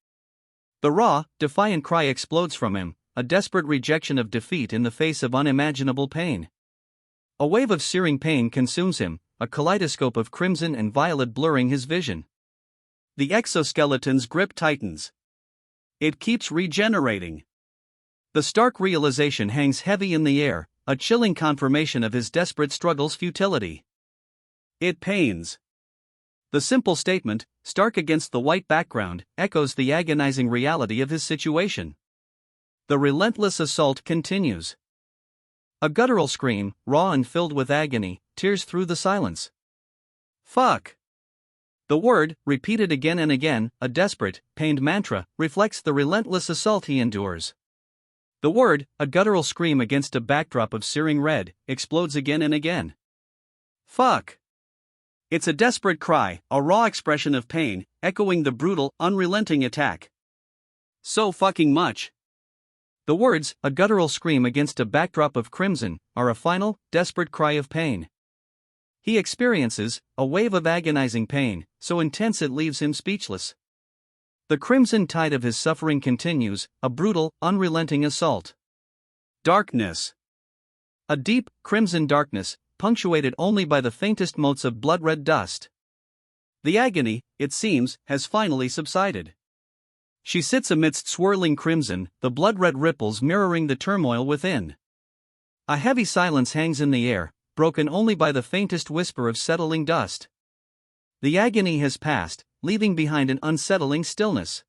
The raw, defiant cry explodes from him, a desperate rejection of defeat in the face of unimaginable pain. A wave of searing pain consumes him, a kaleidoscope of crimson and violet blurring his vision. The exoskeleton's grip tightens. It keeps regenerating. The stark realization hangs heavy in the air, a chilling confirmation of his desperate struggle's futility. It pains. The simple statement, stark against the white background, echoes the agonizing reality of his situation. The relentless assault continues. A guttural scream, raw and filled with agony, tears through the silence. Fuck! The word, repeated again and again, a desperate, pained mantra, reflects the relentless assault he endures. The word, a guttural scream against a backdrop of searing red, explodes again and again. Fuck! It's a desperate cry, a raw expression of pain, echoing the brutal, unrelenting attack. So fucking much. The words, a guttural scream against a backdrop of crimson, are a final, desperate cry of pain. He experiences a wave of agonizing pain, so intense it leaves him speechless. The crimson tide of his suffering continues, a brutal, unrelenting assault. Darkness. A deep, crimson darkness, punctuated only by the faintest motes of blood-red dust. The agony, it seems, has finally subsided. She sits amidst swirling crimson, the blood-red ripples mirroring the turmoil within. A heavy silence hangs in the air, broken only by the faintest whisper of settling dust. The agony has passed, leaving behind an unsettling stillness.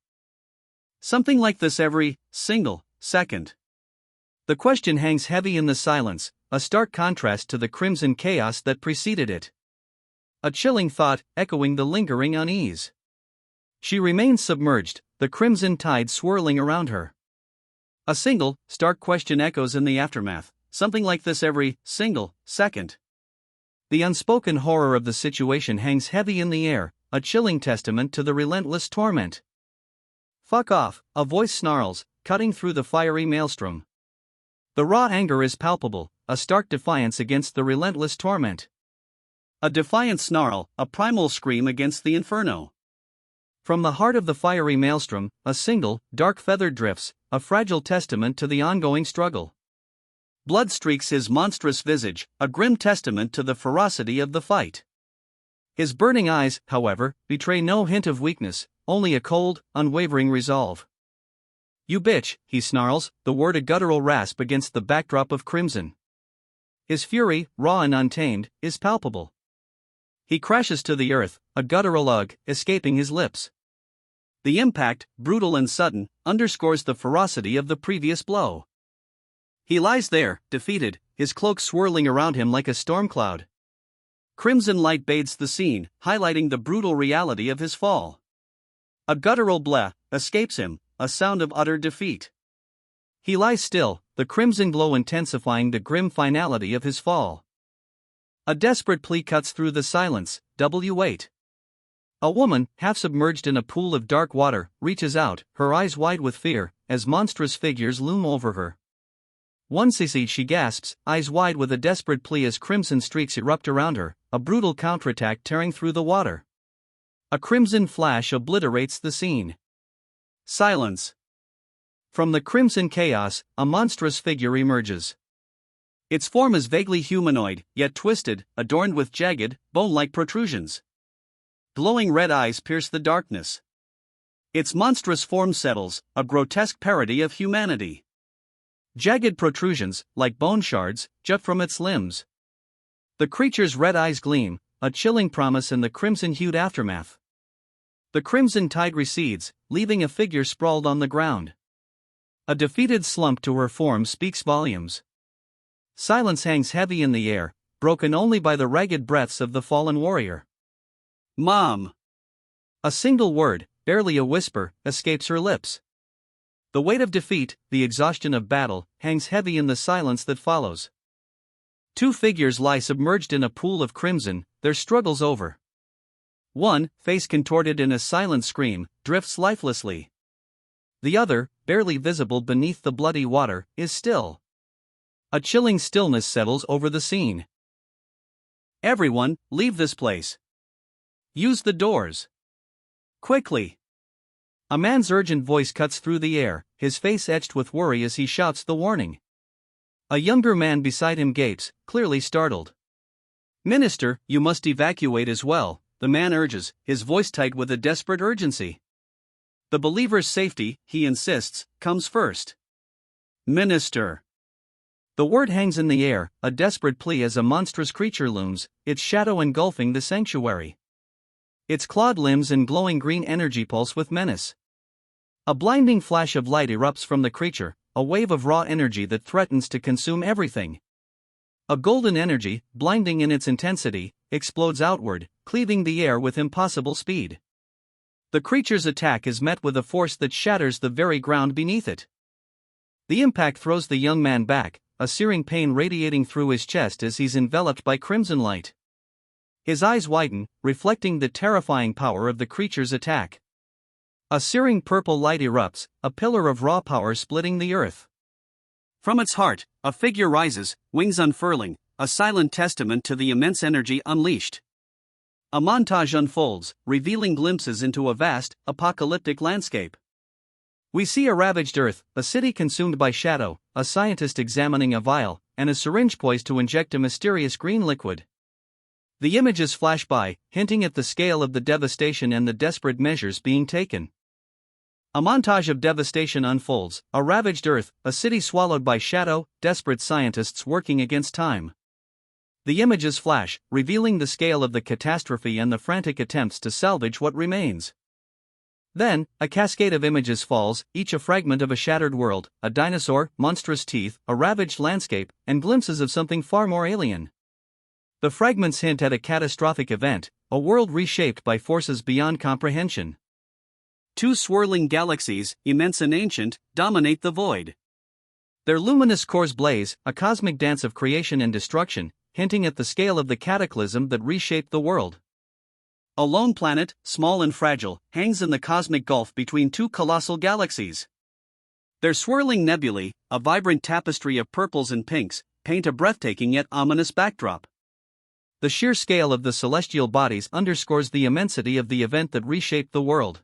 Something like this every single second. The question hangs heavy in the silence, a stark contrast to the crimson chaos that preceded it. A chilling thought, echoing the lingering unease. She remains submerged, the crimson tide swirling around her. A single, stark question echoes in the aftermath, something like this every single second. The unspoken horror of the situation hangs heavy in the air, a chilling testament to the relentless torment. "Fuck off," a voice snarls, cutting through the fiery maelstrom. The raw anger is palpable, a stark defiance against the relentless torment. A defiant snarl, a primal scream against the inferno. From the heart of the fiery maelstrom, a single, dark feather drifts, a fragile testament to the ongoing struggle. Blood streaks his monstrous visage, a grim testament to the ferocity of the fight. His burning eyes, however, betray no hint of weakness, only a cold, unwavering resolve. "You bitch," he snarls, the word a guttural rasp against the backdrop of crimson. His fury, raw and untamed, is palpable. He crashes to the earth, a guttural ugh escaping his lips. The impact, brutal and sudden, underscores the ferocity of the previous blow. He lies there, defeated, his cloak swirling around him like a storm cloud. Crimson light bathes the scene, highlighting the brutal reality of his fall. A guttural bleh escapes him, a sound of utter defeat. He lies still, the crimson glow intensifying the grim finality of his fall. A desperate plea cuts through the silence, "W8." A woman, half submerged in a pool of dark water, reaches out, her eyes wide with fear, as monstrous figures loom over her. "One cc," she gasps, eyes wide with a desperate plea as crimson streaks erupt around her, a brutal counterattack tearing through the water. A crimson flash obliterates the scene. Silence. From the crimson chaos, a monstrous figure emerges. Its form is vaguely humanoid, yet twisted, adorned with jagged, bone-like protrusions. Glowing red eyes pierce the darkness. Its monstrous form settles, a grotesque parody of humanity. Jagged protrusions, like bone shards, jut from its limbs. The creature's red eyes gleam, a chilling promise in the crimson-hued aftermath. The crimson tide recedes, leaving a figure sprawled on the ground. A defeated slump to her form speaks volumes. Silence hangs heavy in the air, broken only by the ragged breaths of the fallen warrior. "Mom!" A single word, barely a whisper, escapes her lips. The weight of defeat, the exhaustion of battle, hangs heavy in the silence that follows. Two figures lie submerged in a pool of crimson, their struggles over. One, face contorted in a silent scream, drifts lifelessly. The other, barely visible beneath the bloody water, is still. A chilling stillness settles over the scene. "Everyone, leave this place. Use the doors. Quickly." A man's urgent voice cuts through the air, his face etched with worry as he shouts the warning. A younger man beside him gapes, clearly startled. "Minister, you must evacuate as well," the man urges, his voice tight with a desperate urgency. "The believer's safety," he insists, "comes first." "Minister." The word hangs in the air, a desperate plea as a monstrous creature looms, its shadow engulfing the sanctuary. Its clawed limbs and glowing green energy pulse with menace. A blinding flash of light erupts from the creature, a wave of raw energy that threatens to consume everything. A golden energy, blinding in its intensity, explodes outward, cleaving the air with impossible speed. The creature's attack is met with a force that shatters the very ground beneath it. The impact throws the young man back, a searing pain radiating through his chest as he's enveloped by crimson light. His eyes widen, reflecting the terrifying power of the creature's attack. A searing purple light erupts, a pillar of raw power splitting the earth. From its heart, a figure rises, wings unfurling, a silent testament to the immense energy unleashed. A montage unfolds, revealing glimpses into a vast, apocalyptic landscape. We see a ravaged earth, a city consumed by shadow, a scientist examining a vial, and a syringe poised to inject a mysterious green liquid. The images flash by, hinting at the scale of the devastation and the desperate measures being taken. A montage of devastation unfolds: a ravaged Earth, a city swallowed by shadow, desperate scientists working against time. The images flash, revealing the scale of the catastrophe and the frantic attempts to salvage what remains. Then, a cascade of images falls, each a fragment of a shattered world, a dinosaur, monstrous teeth, a ravaged landscape, and glimpses of something far more alien. The fragments hint at a catastrophic event, a world reshaped by forces beyond comprehension. Two swirling galaxies, immense and ancient, dominate the void. Their luminous cores blaze, a cosmic dance of creation and destruction, hinting at the scale of the cataclysm that reshaped the world. A lone planet, small and fragile, hangs in the cosmic gulf between two colossal galaxies. Their swirling nebulae, a vibrant tapestry of purples and pinks, paint a breathtaking yet ominous backdrop. The sheer scale of the celestial bodies underscores the immensity of the event that reshaped the world.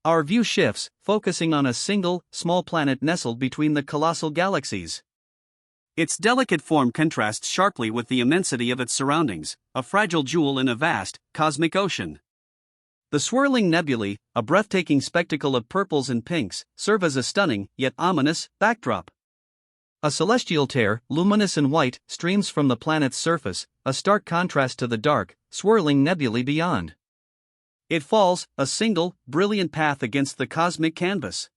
Our view shifts, focusing on a single, small planet nestled between the colossal galaxies. Its delicate form contrasts sharply with the immensity of its surroundings, a fragile jewel in a vast, cosmic ocean. The swirling nebulae, a breathtaking spectacle of purples and pinks, serve as a stunning, yet ominous, backdrop. A celestial tear, luminous and white, streams from the planet's surface, a stark contrast to the dark, swirling nebulae beyond. It falls, a single, brilliant path against the cosmic canvas.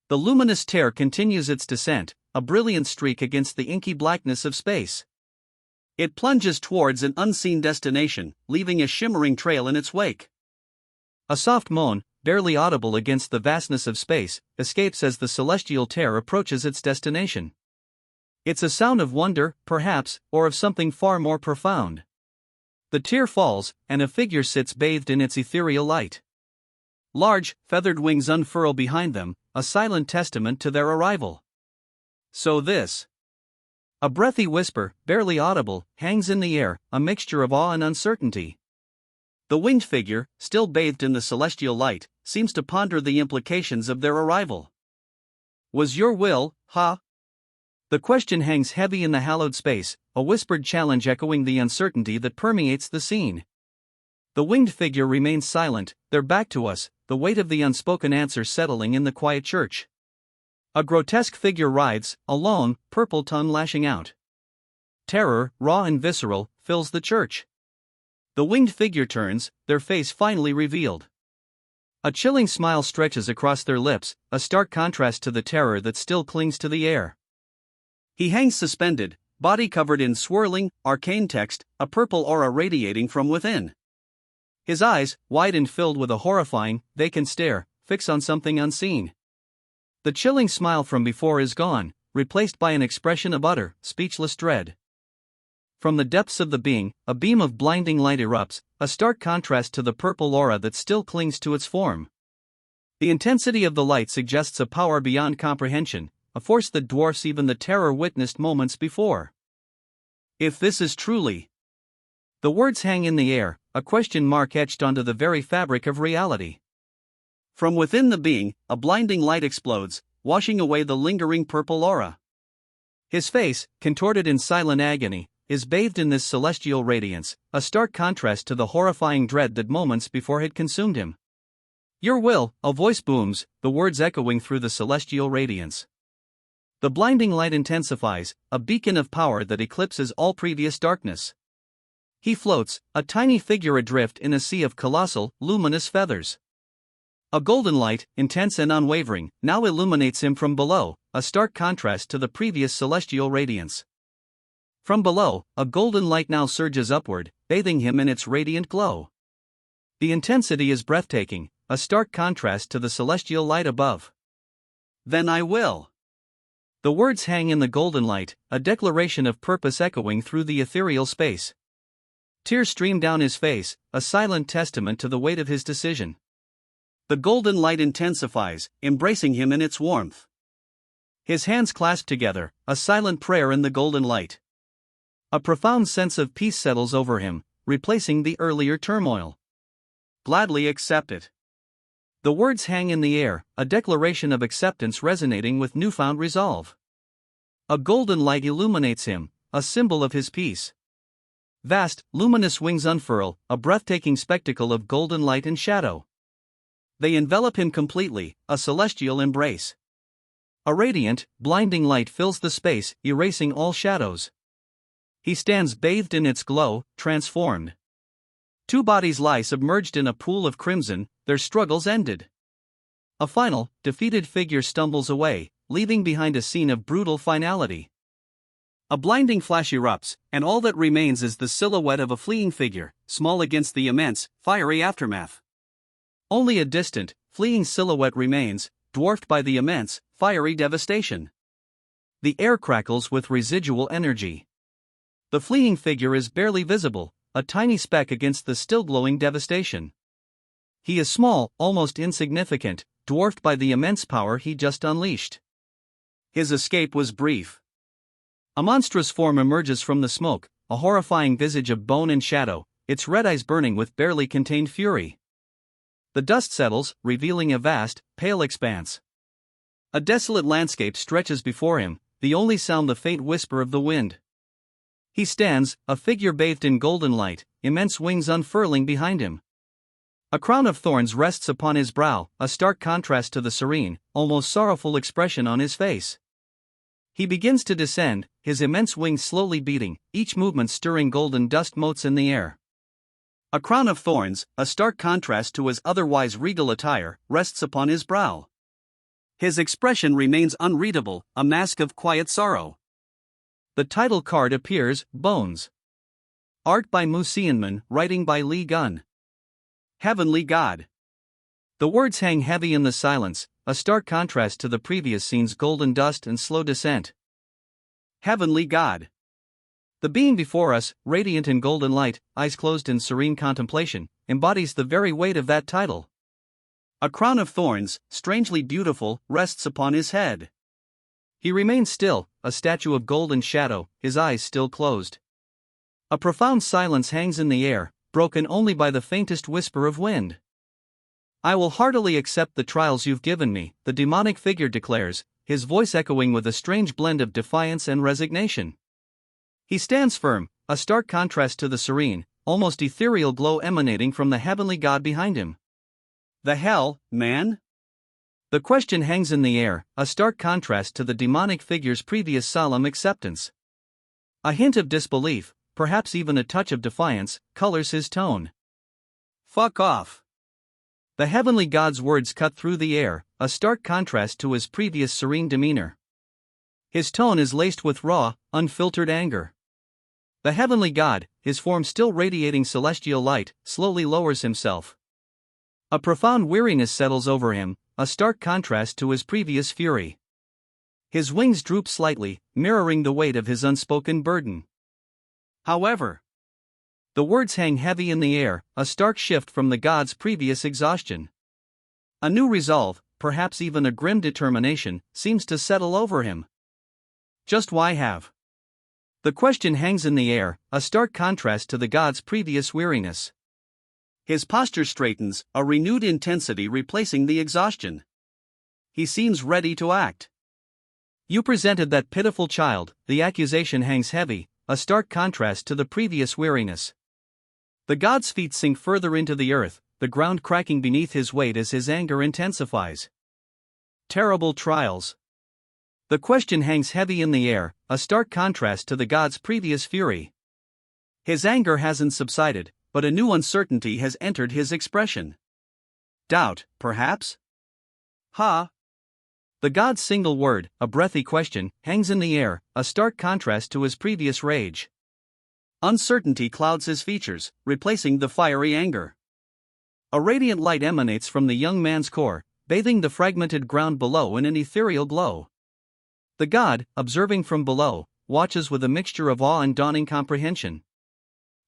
The luminous tear continues its descent, a brilliant streak against the inky blackness of space. It plunges towards an unseen destination, leaving a shimmering trail in its wake. A soft moan, barely audible against the vastness of space, escapes as the celestial tear approaches its destination. It's a sound of wonder, perhaps, or of something far more profound. The tear falls, and a figure sits bathed in its ethereal light. Large, feathered wings unfurl behind them, a silent testament to their arrival. So this. A breathy whisper, barely audible, hangs in the air, a mixture of awe and uncertainty. The winged figure, still bathed in the celestial light, seems to ponder the implications of their arrival. Was your will, huh? The question hangs heavy in the hallowed space, a whispered challenge echoing the uncertainty that permeates the scene. The winged figure remains silent, their back to us, the weight of the unspoken answer settling in the quiet church. A grotesque figure writhes, alone, purple tongue lashing out. Terror, raw and visceral, fills the church. The winged figure turns, their face finally revealed. A chilling smile stretches across their lips, a stark contrast to the terror that still clings to the air. He hangs suspended, body covered in swirling, arcane text, a purple aura radiating from within. His eyes, wide and filled with a horrifying, vacant stare, fix on something unseen. The chilling smile from before is gone, replaced by an expression of utter, speechless dread. From the depths of the being, a beam of blinding light erupts, a stark contrast to the purple aura that still clings to its form. The intensity of the light suggests a power beyond comprehension, a force that dwarfs even the terror witnessed moments before. If this is truly. The words hang in the air, a question mark etched onto the very fabric of reality. From within the being, a blinding light explodes, washing away the lingering purple aura. His face, contorted in silent agony, is bathed in this celestial radiance, a stark contrast to the horrifying dread that moments before had consumed him. Your will, a voice booms, the words echoing through the celestial radiance. The blinding light intensifies, a beacon of power that eclipses all previous darkness. He floats, a tiny figure adrift in a sea of colossal, luminous feathers. A golden light, intense and unwavering, now illuminates him from below, a stark contrast to the previous celestial radiance. From below, a golden light now surges upward, bathing him in its radiant glow. The intensity is breathtaking, a stark contrast to the celestial light above. Then I will. The words hang in the golden light, a declaration of purpose echoing through the ethereal space. Tears stream down his face, a silent testament to the weight of his decision. The golden light intensifies, embracing him in its warmth. His hands clasp together, a silent prayer in the golden light. A profound sense of peace settles over him, replacing the earlier turmoil. Gladly accept it. The words hang in the air, a declaration of acceptance resonating with newfound resolve. A golden light illuminates him, a symbol of his peace. Vast, luminous wings unfurl, a breathtaking spectacle of golden light and shadow. They envelop him completely, a celestial embrace. A radiant, blinding light fills the space, erasing all shadows. He stands bathed in its glow, transformed. Two bodies lie submerged in a pool of crimson, their struggles ended. A final, defeated figure stumbles away, leaving behind a scene of brutal finality. A blinding flash erupts, and all that remains is the silhouette of a fleeing figure, small against the immense, fiery aftermath. Only a distant, fleeing silhouette remains, dwarfed by the immense, fiery devastation. The air crackles with residual energy. The fleeing figure is barely visible, a tiny speck against the still glowing devastation. He is small, almost insignificant, dwarfed by the immense power he just unleashed. His escape was brief. A monstrous form emerges from the smoke, a horrifying visage of bone and shadow, its red eyes burning with barely contained fury. The dust settles, revealing a vast, pale expanse. A desolate landscape stretches before him, the only sound the faint whisper of the wind. He stands, a figure bathed in golden light, immense wings unfurling behind him. A crown of thorns rests upon his brow, a stark contrast to the serene, almost sorrowful expression on his face. He begins to descend, his immense wings slowly beating, each movement stirring golden dust motes in the air. A crown of thorns, a stark contrast to his otherwise regal attire, rests upon his brow. His expression remains unreadable, a mask of quiet sorrow. The title card appears, Bones. Art by Mu Xianman, writing by Li Gun. Heavenly God. The words hang heavy in the silence, a stark contrast to the previous scene's golden dust and slow descent. Heavenly God. The being before us, radiant in golden light, eyes closed in serene contemplation, embodies the very weight of that title. A crown of thorns, strangely beautiful, rests upon his head. He remains still, a statue of gold and shadow, his eyes still closed. A profound silence hangs in the air, broken only by the faintest whisper of wind. I will heartily accept the trials you've given me, the demonic figure declares, his voice echoing with a strange blend of defiance and resignation. He stands firm, a stark contrast to the serene, almost ethereal glow emanating from the heavenly God behind him. The hell, man? The question hangs in the air, a stark contrast to the demonic figure's previous solemn acceptance. A hint of disbelief, perhaps even a touch of defiance, colors his tone. Fuck off. The heavenly God's words cut through the air, a stark contrast to his previous serene demeanor. His tone is laced with raw, unfiltered anger. The heavenly God, his form still radiating celestial light, slowly lowers himself. A profound weariness settles over him, a stark contrast to his previous fury. His wings droop slightly, mirroring the weight of his unspoken burden. However, the words hang heavy in the air, a stark shift from the God's previous exhaustion. A new resolve, perhaps even a grim determination, seems to settle over him. Just why have? The question hangs in the air, a stark contrast to the God's previous weariness. His posture straightens, a renewed intensity replacing the exhaustion. He seems ready to act. You presented that pitiful child, the accusation hangs heavy, a stark contrast to the previous weariness. The God's feet sink further into the earth, the ground cracking beneath his weight as his anger intensifies. Terrible trials. The question hangs heavy in the air, a stark contrast to the God's previous fury. His anger hasn't subsided, but a new uncertainty has entered his expression. Doubt, perhaps? The God's single word, a breathy question, hangs in the air, a stark contrast to his previous rage. Uncertainty clouds his features, replacing the fiery anger. A radiant light emanates from the young man's core, bathing the fragmented ground below in an ethereal glow. The God, observing from below, watches with a mixture of awe and dawning comprehension.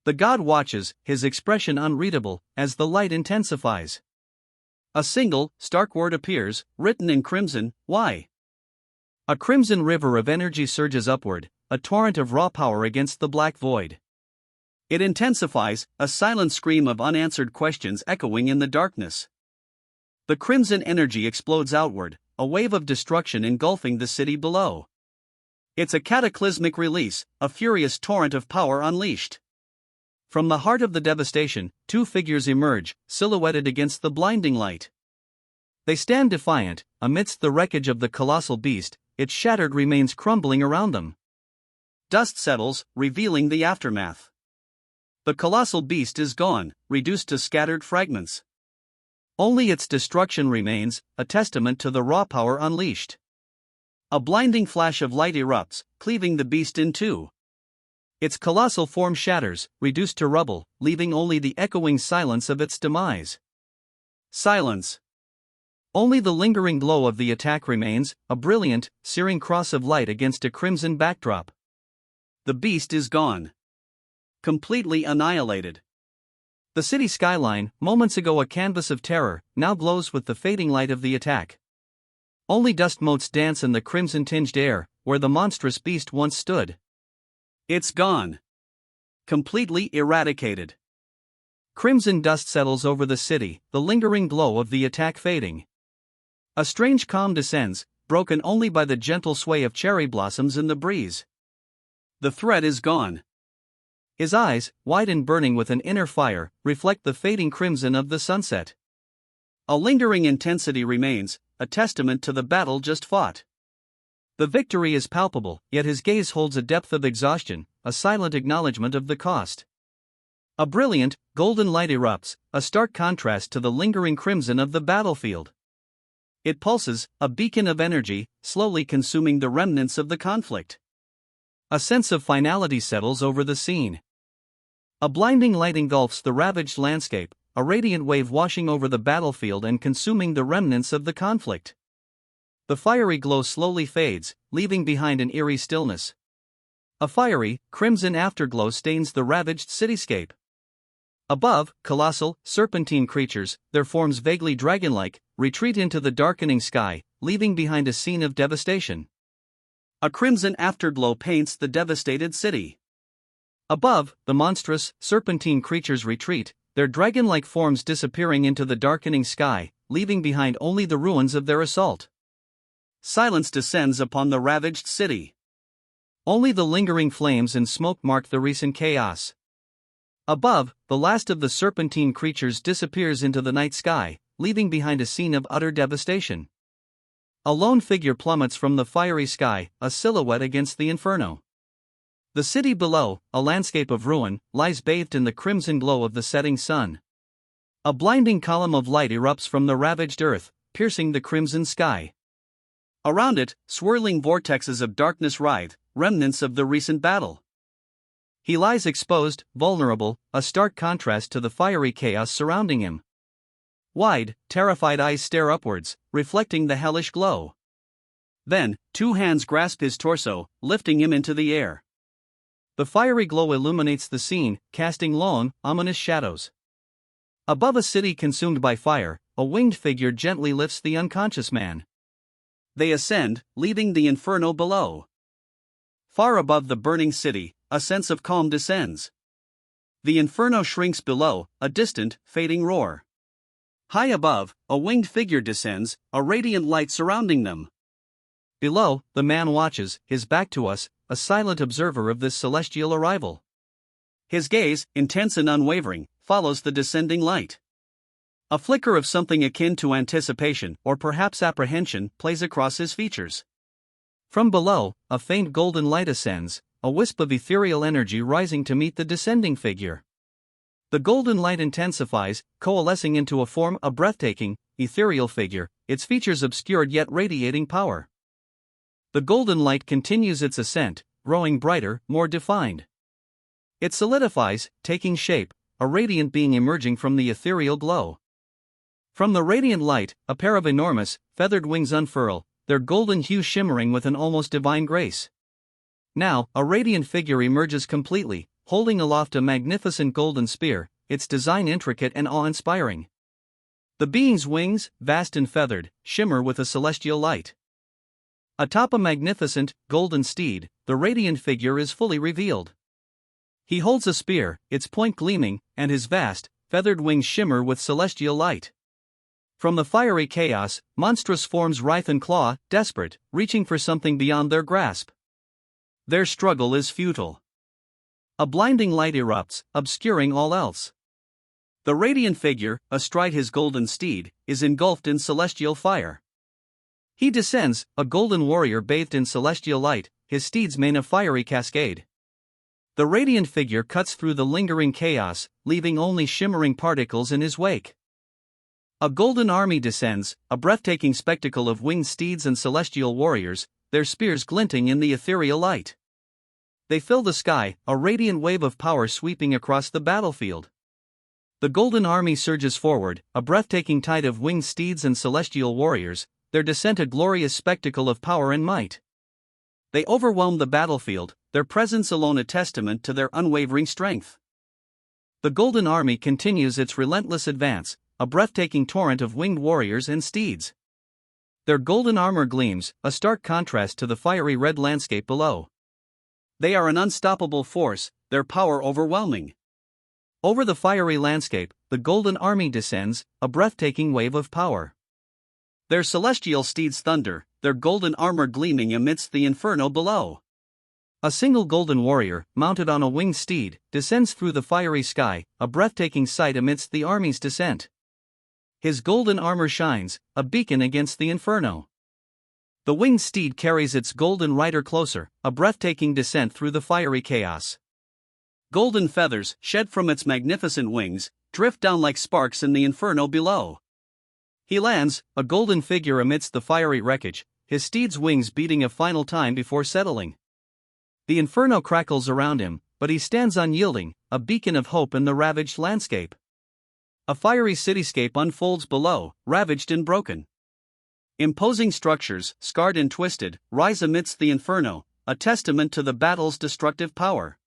The God watches, his expression unreadable, as the light intensifies. A single, stark word appears, written in crimson, why? A crimson river of energy surges upward, a torrent of raw power against the black void. It intensifies, a silent scream of unanswered questions echoing in the darkness. The crimson energy explodes outward, a wave of destruction engulfing the city below. It's a cataclysmic release, a furious torrent of power unleashed. From the heart of the devastation, two figures emerge, silhouetted against the blinding light. They stand defiant, amidst the wreckage of the colossal beast, its shattered remains crumbling around them. Dust settles, revealing the aftermath. The colossal beast is gone, reduced to scattered fragments. Only its destruction remains, a testament to the raw power unleashed. A blinding flash of light erupts, cleaving the beast in two. Its colossal form shatters, reduced to rubble, leaving only the echoing silence of its demise. Silence. Only the lingering glow of the attack remains, a brilliant, searing cross of light against a crimson backdrop. The beast is gone. Completely annihilated. The city skyline, moments ago a canvas of terror, now glows with the fading light of the attack. Only dust motes dance in the crimson-tinged air, where the monstrous beast once stood. It's gone. Completely eradicated. Crimson dust settles over the city, the lingering glow of the attack fading. A strange calm descends, broken only by the gentle sway of cherry blossoms in the breeze. The threat is gone. His eyes, wide and burning with an inner fire, reflect the fading crimson of the sunset. A lingering intensity remains, a testament to the battle just fought. The victory is palpable, yet his gaze holds a depth of exhaustion, a silent acknowledgement of the cost. A brilliant, golden light erupts, a stark contrast to the lingering crimson of the battlefield. It pulses, a beacon of energy, slowly consuming the remnants of the conflict. A sense of finality settles over the scene. A blinding light engulfs the ravaged landscape, a radiant wave washing over the battlefield and consuming the remnants of the conflict. The fiery glow slowly fades, leaving behind an eerie stillness. A fiery, crimson afterglow stains the ravaged cityscape. Above, colossal, serpentine creatures, their forms vaguely dragon-like, retreat into the darkening sky, leaving behind a scene of devastation. A crimson afterglow paints the devastated city. Above, the monstrous, serpentine creatures retreat, their dragon-like forms disappearing into the darkening sky, leaving behind only the ruins of their assault. Silence descends upon the ravaged city. Only the lingering flames and smoke mark the recent chaos. Above, the last of the serpentine creatures disappears into the night sky, leaving behind a scene of utter devastation. A lone figure plummets from the fiery sky, a silhouette against the inferno. The city below, a landscape of ruin, lies bathed in the crimson glow of the setting sun. A blinding column of light erupts from the ravaged earth, piercing the crimson sky. Around it, swirling vortexes of darkness writhe, remnants of the recent battle. He lies exposed, vulnerable, a stark contrast to the fiery chaos surrounding him. Wide, terrified eyes stare upwards, reflecting the hellish glow. Then, two hands grasp his torso, lifting him into the air. The fiery glow illuminates the scene, casting long, ominous shadows. Above a city consumed by fire, a winged figure gently lifts the unconscious man. They ascend, leaving the inferno below. Far above the burning city, a sense of calm descends. The inferno shrinks below, a distant, fading roar. High above, a winged figure descends, a radiant light surrounding them. Below, the man watches, his back to us, a silent observer of this celestial arrival. His gaze, intense and unwavering, follows the descending light. A flicker of something akin to anticipation or perhaps apprehension plays across his features. From below, a faint golden light ascends, a wisp of ethereal energy rising to meet the descending figure. The golden light intensifies, coalescing into a breathtaking, ethereal figure, its features obscured yet radiating power. The golden light continues its ascent, growing brighter, more defined. It solidifies, taking shape, a radiant being emerging from the ethereal glow. From the radiant light, a pair of enormous, feathered wings unfurl, their golden hue shimmering with an almost divine grace. Now, a radiant figure emerges completely, holding aloft a magnificent golden spear, its design intricate and awe-inspiring. The being's wings, vast and feathered, shimmer with a celestial light. Atop a magnificent, golden steed, the radiant figure is fully revealed. He holds a spear, its point gleaming, and his vast, feathered wings shimmer with celestial light. From the fiery chaos, monstrous forms writhe and claw, desperate, reaching for something beyond their grasp. Their struggle is futile. A blinding light erupts, obscuring all else. The radiant figure, astride his golden steed, is engulfed in celestial fire. He descends, a golden warrior bathed in celestial light, his steed's mane a fiery cascade. The radiant figure cuts through the lingering chaos, leaving only shimmering particles in his wake. A golden army descends, a breathtaking spectacle of winged steeds and celestial warriors, their spears glinting in the ethereal light. They fill the sky, a radiant wave of power sweeping across the battlefield. The golden army surges forward, a breathtaking tide of winged steeds and celestial warriors, their descent a glorious spectacle of power and might. They overwhelm the battlefield, their presence alone a testament to their unwavering strength. The golden army continues its relentless advance, a breathtaking torrent of winged warriors and steeds. Their golden armor gleams, a stark contrast to the fiery red landscape below. They are an unstoppable force, their power overwhelming. Over the fiery landscape, the golden army descends, a breathtaking wave of power. Their celestial steeds thunder, their golden armor gleaming amidst the inferno below. A single golden warrior, mounted on a winged steed, descends through the fiery sky, a breathtaking sight amidst the army's descent. His golden armor shines, a beacon against the inferno. The winged steed carries its golden rider closer, a breathtaking descent through the fiery chaos. Golden feathers, shed from its magnificent wings, drift down like sparks in the inferno below. He lands, a golden figure amidst the fiery wreckage, his steed's wings beating a final time before settling. The inferno crackles around him, but he stands unyielding, a beacon of hope in the ravaged landscape. A fiery cityscape unfolds below, ravaged and broken. Imposing structures, scarred and twisted, rise amidst the inferno, a testament to the battle's destructive power.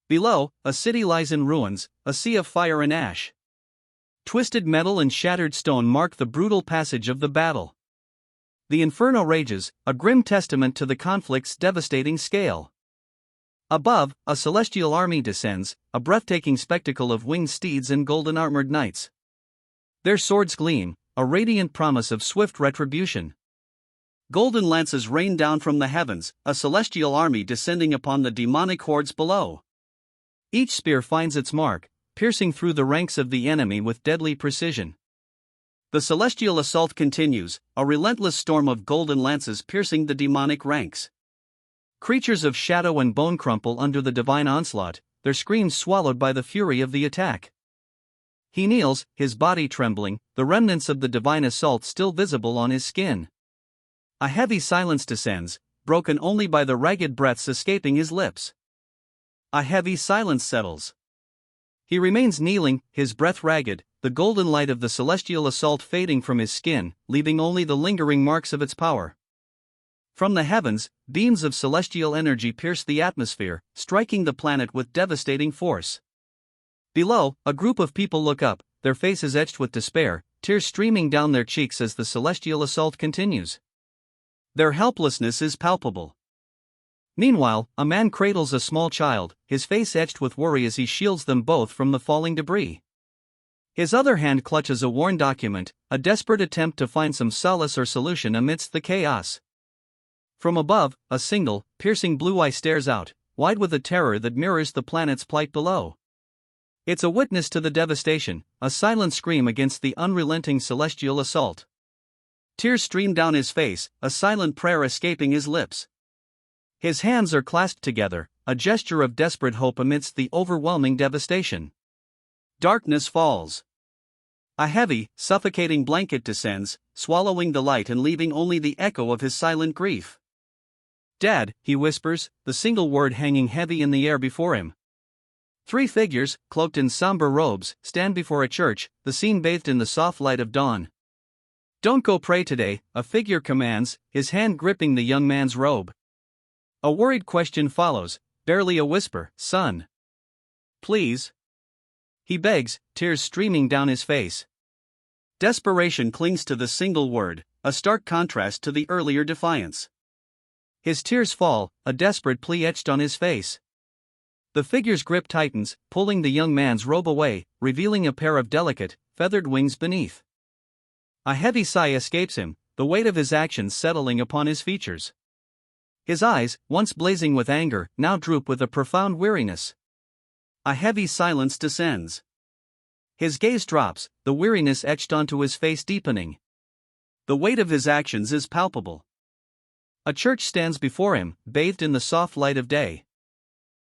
Below, a city lies in ruins, a sea of fire and ash. Twisted metal and shattered stone mark the brutal passage of the battle. The inferno rages, a grim testament to the conflict's devastating scale. Above, a celestial army descends, a breathtaking spectacle of winged steeds and golden armored knights. Their swords gleam, a radiant promise of swift retribution. Golden lances rain down from the heavens, a celestial army descending upon the demonic hordes below. Each spear finds its mark, piercing through the ranks of the enemy with deadly precision. The celestial assault continues, a relentless storm of golden lances piercing the demonic ranks. Creatures of shadow and bone crumple under the divine onslaught, their screams swallowed by the fury of the attack. He kneels, his body trembling, the remnants of the divine assault still visible on his skin. A heavy silence descends, broken only by the ragged breaths escaping his lips. A heavy silence settles. He remains kneeling, his breath ragged, the golden light of the celestial assault fading from his skin, leaving only the lingering marks of its power. From the heavens, beams of celestial energy pierce the atmosphere, striking the planet with devastating force. Below, a group of people look up, their faces etched with despair, tears streaming down their cheeks as the celestial assault continues. Their helplessness is palpable. Meanwhile, a man cradles a small child, his face etched with worry as he shields them both from the falling debris. His other hand clutches a worn document, a desperate attempt to find some solace or solution amidst the chaos. From above, a single, piercing blue eye stares out, wide with a terror that mirrors the planet's plight below. It's a witness to the devastation, a silent scream against the unrelenting celestial assault. Tears stream down his face, a silent prayer escaping his lips. His hands are clasped together, a gesture of desperate hope amidst the overwhelming devastation. Darkness falls. A heavy, suffocating blanket descends, swallowing the light and leaving only the echo of his silent grief. "Dad," he whispers, the single word hanging heavy in the air before him. Three figures, cloaked in somber robes, stand before a church, the scene bathed in the soft light of dawn. "Don't go pray today," a figure commands, his hand gripping the young man's robe. A worried question follows, barely a whisper, "Son. Please." He begs, tears streaming down his face. Desperation clings to the single word, a stark contrast to the earlier defiance. His tears fall, a desperate plea etched on his face. The figure's grip tightens, pulling the young man's robe away, revealing a pair of delicate, feathered wings beneath. A heavy sigh escapes him, the weight of his actions settling upon his features. His eyes, once blazing with anger, now droop with a profound weariness. A heavy silence descends. His gaze drops, the weariness etched onto his face deepening. The weight of his actions is palpable. A church stands before him, bathed in the soft light of day.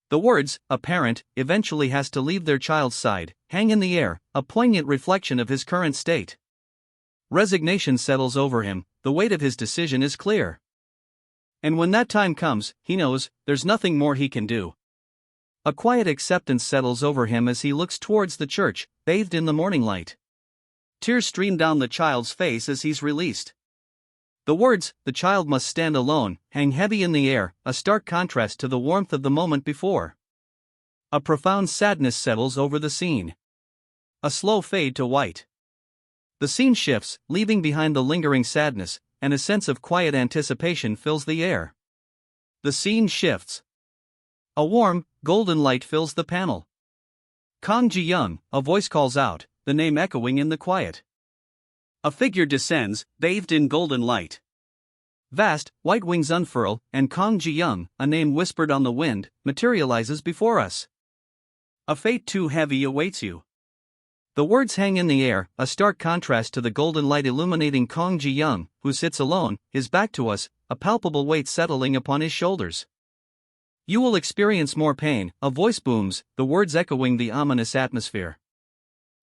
The words, "A parent eventually has to leave their child's side," hang in the air, a poignant reflection of his current state. Resignation settles over him, the weight of his decision is clear. And when that time comes, he knows, there's nothing more he can do. A quiet acceptance settles over him as he looks towards the church, bathed in the morning light. Tears stream down the child's face as he's released. The words, "the child must stand alone," hang heavy in the air, a stark contrast to the warmth of the moment before. A profound sadness settles over the scene. A slow fade to white. The scene shifts, leaving behind the lingering sadness, and a sense of quiet anticipation fills the air. The scene shifts. A warm, golden light fills the panel. "Kong Ji-young," a voice calls out, the name echoing in the quiet. A figure descends, bathed in golden light. Vast, white wings unfurl, and Kong Ji-young, a name whispered on the wind, materializes before us. "A fate too heavy awaits you." The words hang in the air, a stark contrast to the golden light illuminating Kong Ji-young, who sits alone, his back to us, a palpable weight settling upon his shoulders. "You will experience more pain," a voice booms, the words echoing the ominous atmosphere.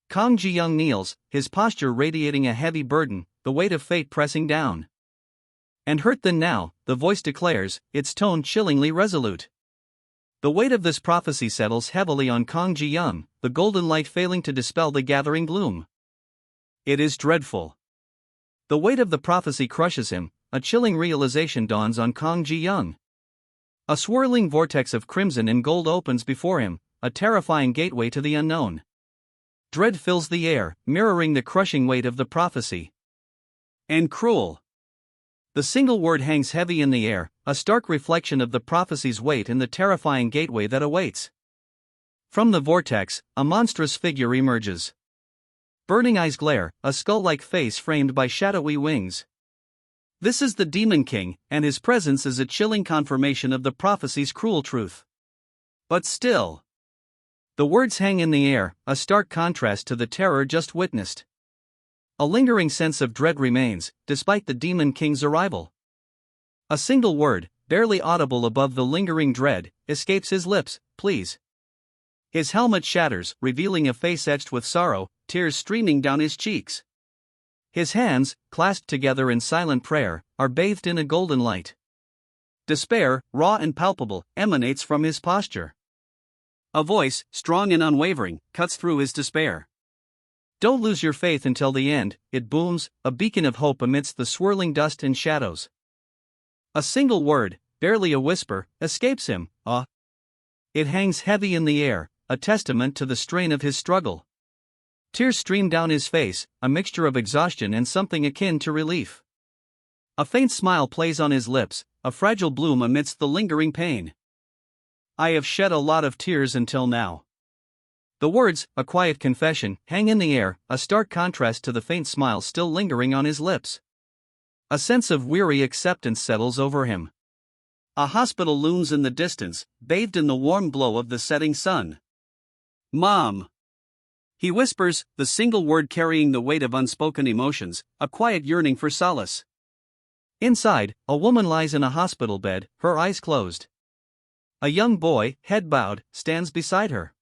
Kong Ji-young kneels, his posture radiating a heavy burden, the weight of fate pressing down. "And hurt than now," the voice declares, its tone chillingly resolute. The weight of this prophecy settles heavily on Kong Ji-young, the golden light failing to dispel the gathering gloom. It is dreadful. The weight of the prophecy crushes him, a chilling realization dawns on Kong Ji-young. A swirling vortex of crimson and gold opens before him, a terrifying gateway to the unknown. Dread fills the air, mirroring the crushing weight of the prophecy. And cruel. The single word hangs heavy in the air, a stark reflection of the prophecy's weight and the terrifying gateway that awaits. From the vortex, a monstrous figure emerges. Burning eyes glare, a skull-like face framed by shadowy wings. This is the Demon King, and his presence is a chilling confirmation of the prophecy's cruel truth. But still, the words hang in the air, a stark contrast to the terror just witnessed. A lingering sense of dread remains, despite the Demon King's arrival. A single word, barely audible above the lingering dread, escapes his lips, "Please." His helmet shatters, revealing a face etched with sorrow, tears streaming down his cheeks. His hands, clasped together in silent prayer, are bathed in a golden light. Despair, raw and palpable, emanates from his posture. A voice, strong and unwavering, cuts through his despair. "Don't lose your faith until the end," it booms, a beacon of hope amidst the swirling dust and shadows. A single word, barely a whisper, escapes him, "Ah." It hangs heavy in the air, a testament to the strain of his struggle. Tears stream down his face, a mixture of exhaustion and something akin to relief. A faint smile plays on his lips, a fragile bloom amidst the lingering pain. "I have shed a lot of tears until now." The words, a quiet confession, hang in the air, a stark contrast to the faint smile still lingering on his lips. A sense of weary acceptance settles over him. A hospital looms in the distance, bathed in the warm glow of the setting sun. "Mom," he whispers, the single word carrying the weight of unspoken emotions, a quiet yearning for solace. Inside, a woman lies in a hospital bed, her eyes closed. A young boy, head bowed, stands beside her.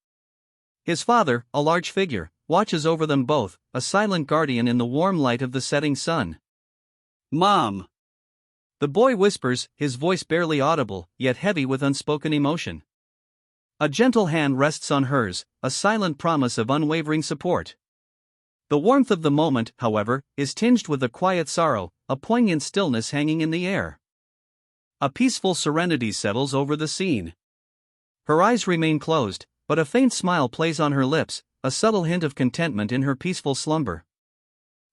His father, a large figure, watches over them both, a silent guardian in the warm light of the setting sun. "Mom," the boy whispers, his voice barely audible, yet heavy with unspoken emotion. A gentle hand rests on hers, a silent promise of unwavering support. The warmth of the moment, however, is tinged with a quiet sorrow, a poignant stillness hanging in the air. A peaceful serenity settles over the scene. Her eyes remain closed, but a faint smile plays on her lips, a subtle hint of contentment in her peaceful slumber.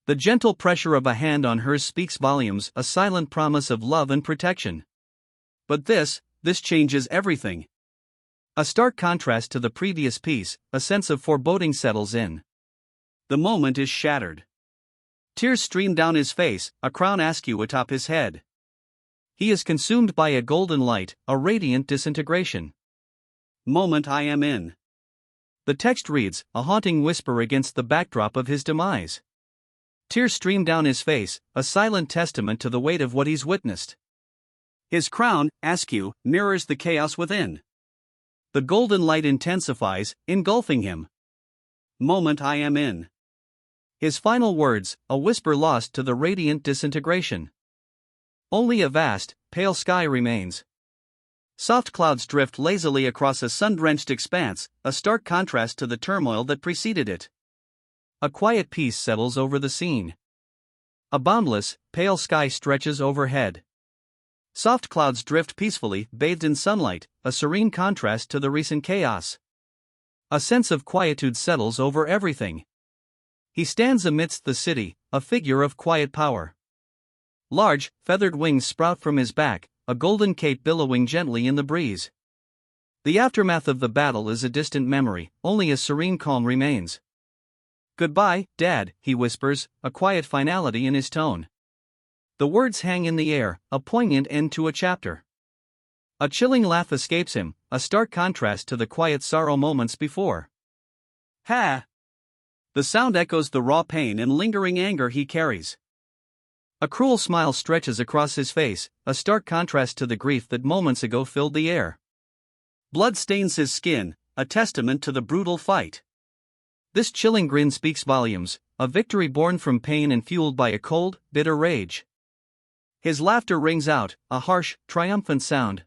The gentle pressure of a hand on hers speaks volumes, a silent promise of love and protection. But this changes everything. A stark contrast to the previous peace, a sense of foreboding settles in. The moment is shattered. Tears stream down his face, a crown askew atop his head. He is consumed by a golden light, a radiant disintegration. Moment I am in. The text reads, a haunting whisper against the backdrop of his demise. Tears stream down his face, a silent testament to the weight of what he's witnessed. His crown, askew, mirrors the chaos within. The golden light intensifies, engulfing him. Moment I am in. His final words, a whisper lost to the radiant disintegration. Only a vast, pale sky remains. Soft clouds drift lazily across a sun-drenched expanse, a stark contrast to the turmoil that preceded it. A quiet peace settles over the scene. A boundless, pale sky stretches overhead. Soft clouds drift peacefully, bathed in sunlight, a serene contrast to the recent chaos. A sense of quietude settles over everything. He stands amidst the city, a figure of quiet power. Large, feathered wings sprout from his back, a golden cape billowing gently in the breeze. The aftermath of the battle is a distant memory, only a serene calm remains. Goodbye, Dad, he whispers, a quiet finality in his tone. The words hang in the air, a poignant end to a chapter. A chilling laugh escapes him, a stark contrast to the quiet sorrow moments before. Ha! The sound echoes the raw pain and lingering anger he carries. A cruel smile stretches across his face, a stark contrast to the grief that moments ago filled the air. Blood stains his skin, a testament to the brutal fight. This chilling grin speaks volumes, a victory born from pain and fueled by a cold, bitter rage. His laughter rings out, a harsh, triumphant sound.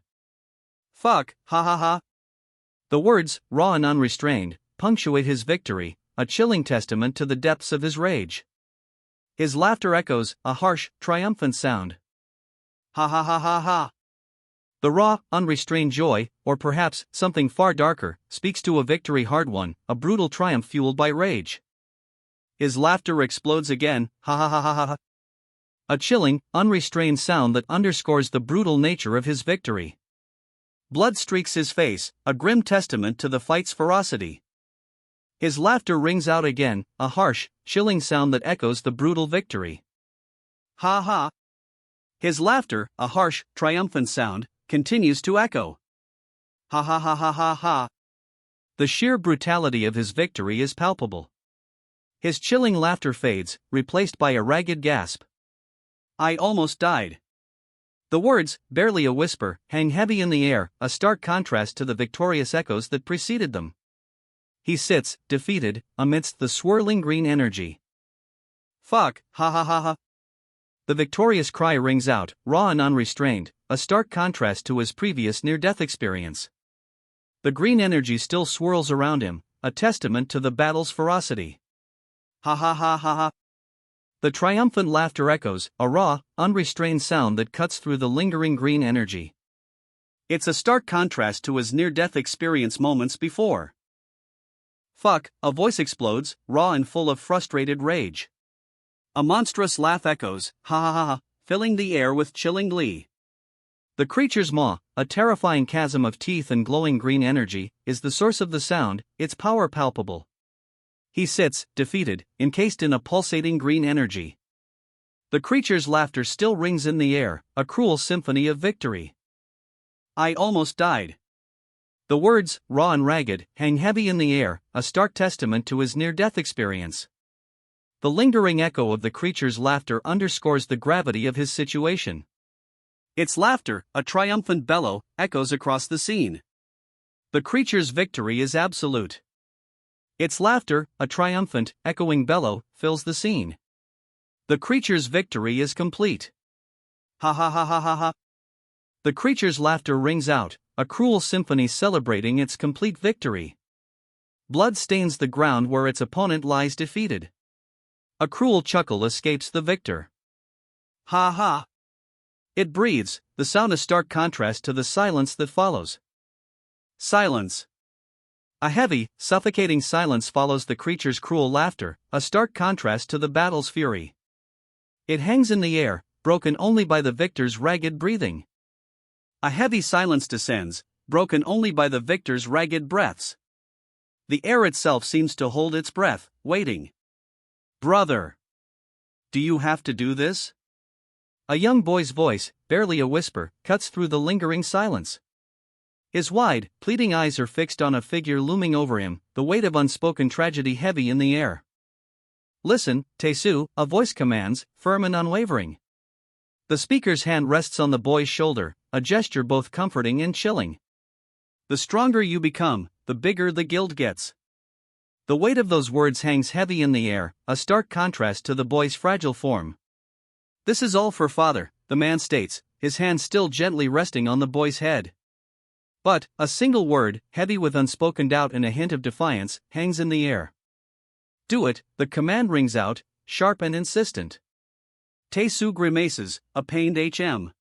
Fuck, ha ha ha. The words, raw and unrestrained, punctuate his victory, a chilling testament to the depths of his rage. His laughter echoes, a harsh, triumphant sound. Ha ha ha ha ha. The raw, unrestrained joy, or perhaps something far darker, speaks to a victory hard won, a brutal triumph fueled by rage. His laughter explodes again, ha ha ha ha ha. A chilling, unrestrained sound that underscores the brutal nature of his victory. Blood streaks his face, a grim testament to the fight's ferocity. His laughter rings out again, a harsh, chilling sound that echoes the brutal victory. Ha ha. His laughter, a harsh, triumphant sound, continues to echo. Ha ha ha ha ha ha. The sheer brutality of his victory is palpable. His chilling laughter fades, replaced by a ragged gasp. I almost died. The words, barely a whisper, hang heavy in the air, a stark contrast to the victorious echoes that preceded them. He sits, defeated, amidst the swirling green energy. Fuck, ha ha ha ha. The victorious cry rings out, raw and unrestrained, a stark contrast to his previous near-death experience. The green energy still swirls around him, a testament to the battle's ferocity. Ha ha ha ha ha. The triumphant laughter echoes, a raw, unrestrained sound that cuts through the lingering green energy. It's a stark contrast to his near-death experience moments before. Fuck, a voice explodes, raw and full of frustrated rage. A monstrous laugh echoes, ha ha ha ha, filling the air with chilling glee. The creature's maw, a terrifying chasm of teeth and glowing green energy, is the source of the sound, its power palpable. He sits, defeated, encased in a pulsating green energy. The creature's laughter still rings in the air, a cruel symphony of victory. I almost died. The words, raw and ragged, hang heavy in the air, a stark testament to his near-death experience. The lingering echo of the creature's laughter underscores the gravity of his situation. Its laughter, a triumphant bellow, echoes across the scene. The creature's victory is absolute. Its laughter, a triumphant, echoing bellow, fills the scene. The creature's victory is complete. Ha ha ha ha ha ha. The creature's laughter rings out, a cruel symphony celebrating its complete victory. Blood stains the ground where its opponent lies defeated. A cruel chuckle escapes the victor. Ha ha. It breathes, the sound a stark contrast to the silence that follows. Silence. A heavy, suffocating silence follows the creature's cruel laughter, a stark contrast to the battle's fury. It hangs in the air, broken only by the victor's ragged breathing. A heavy silence descends, broken only by the victor's ragged breaths. The air itself seems to hold its breath, waiting. Brother! Do you have to do this? A young boy's voice, barely a whisper, cuts through the lingering silence. His wide, pleading eyes are fixed on a figure looming over him, the weight of unspoken tragedy heavy in the air. "Listen, Taesu," a voice commands, firm and unwavering. The speaker's hand rests on the boy's shoulder, a gesture both comforting and chilling. "The stronger you become, the bigger the guild gets." The weight of those words hangs heavy in the air, a stark contrast to the boy's fragile form. "This is all for father," the man states, his hand still gently resting on the boy's head. But, a single word, heavy with unspoken doubt and a hint of defiance, hangs in the air. "Do it," the command rings out, sharp and insistent. Taesu grimaces, a pained HM.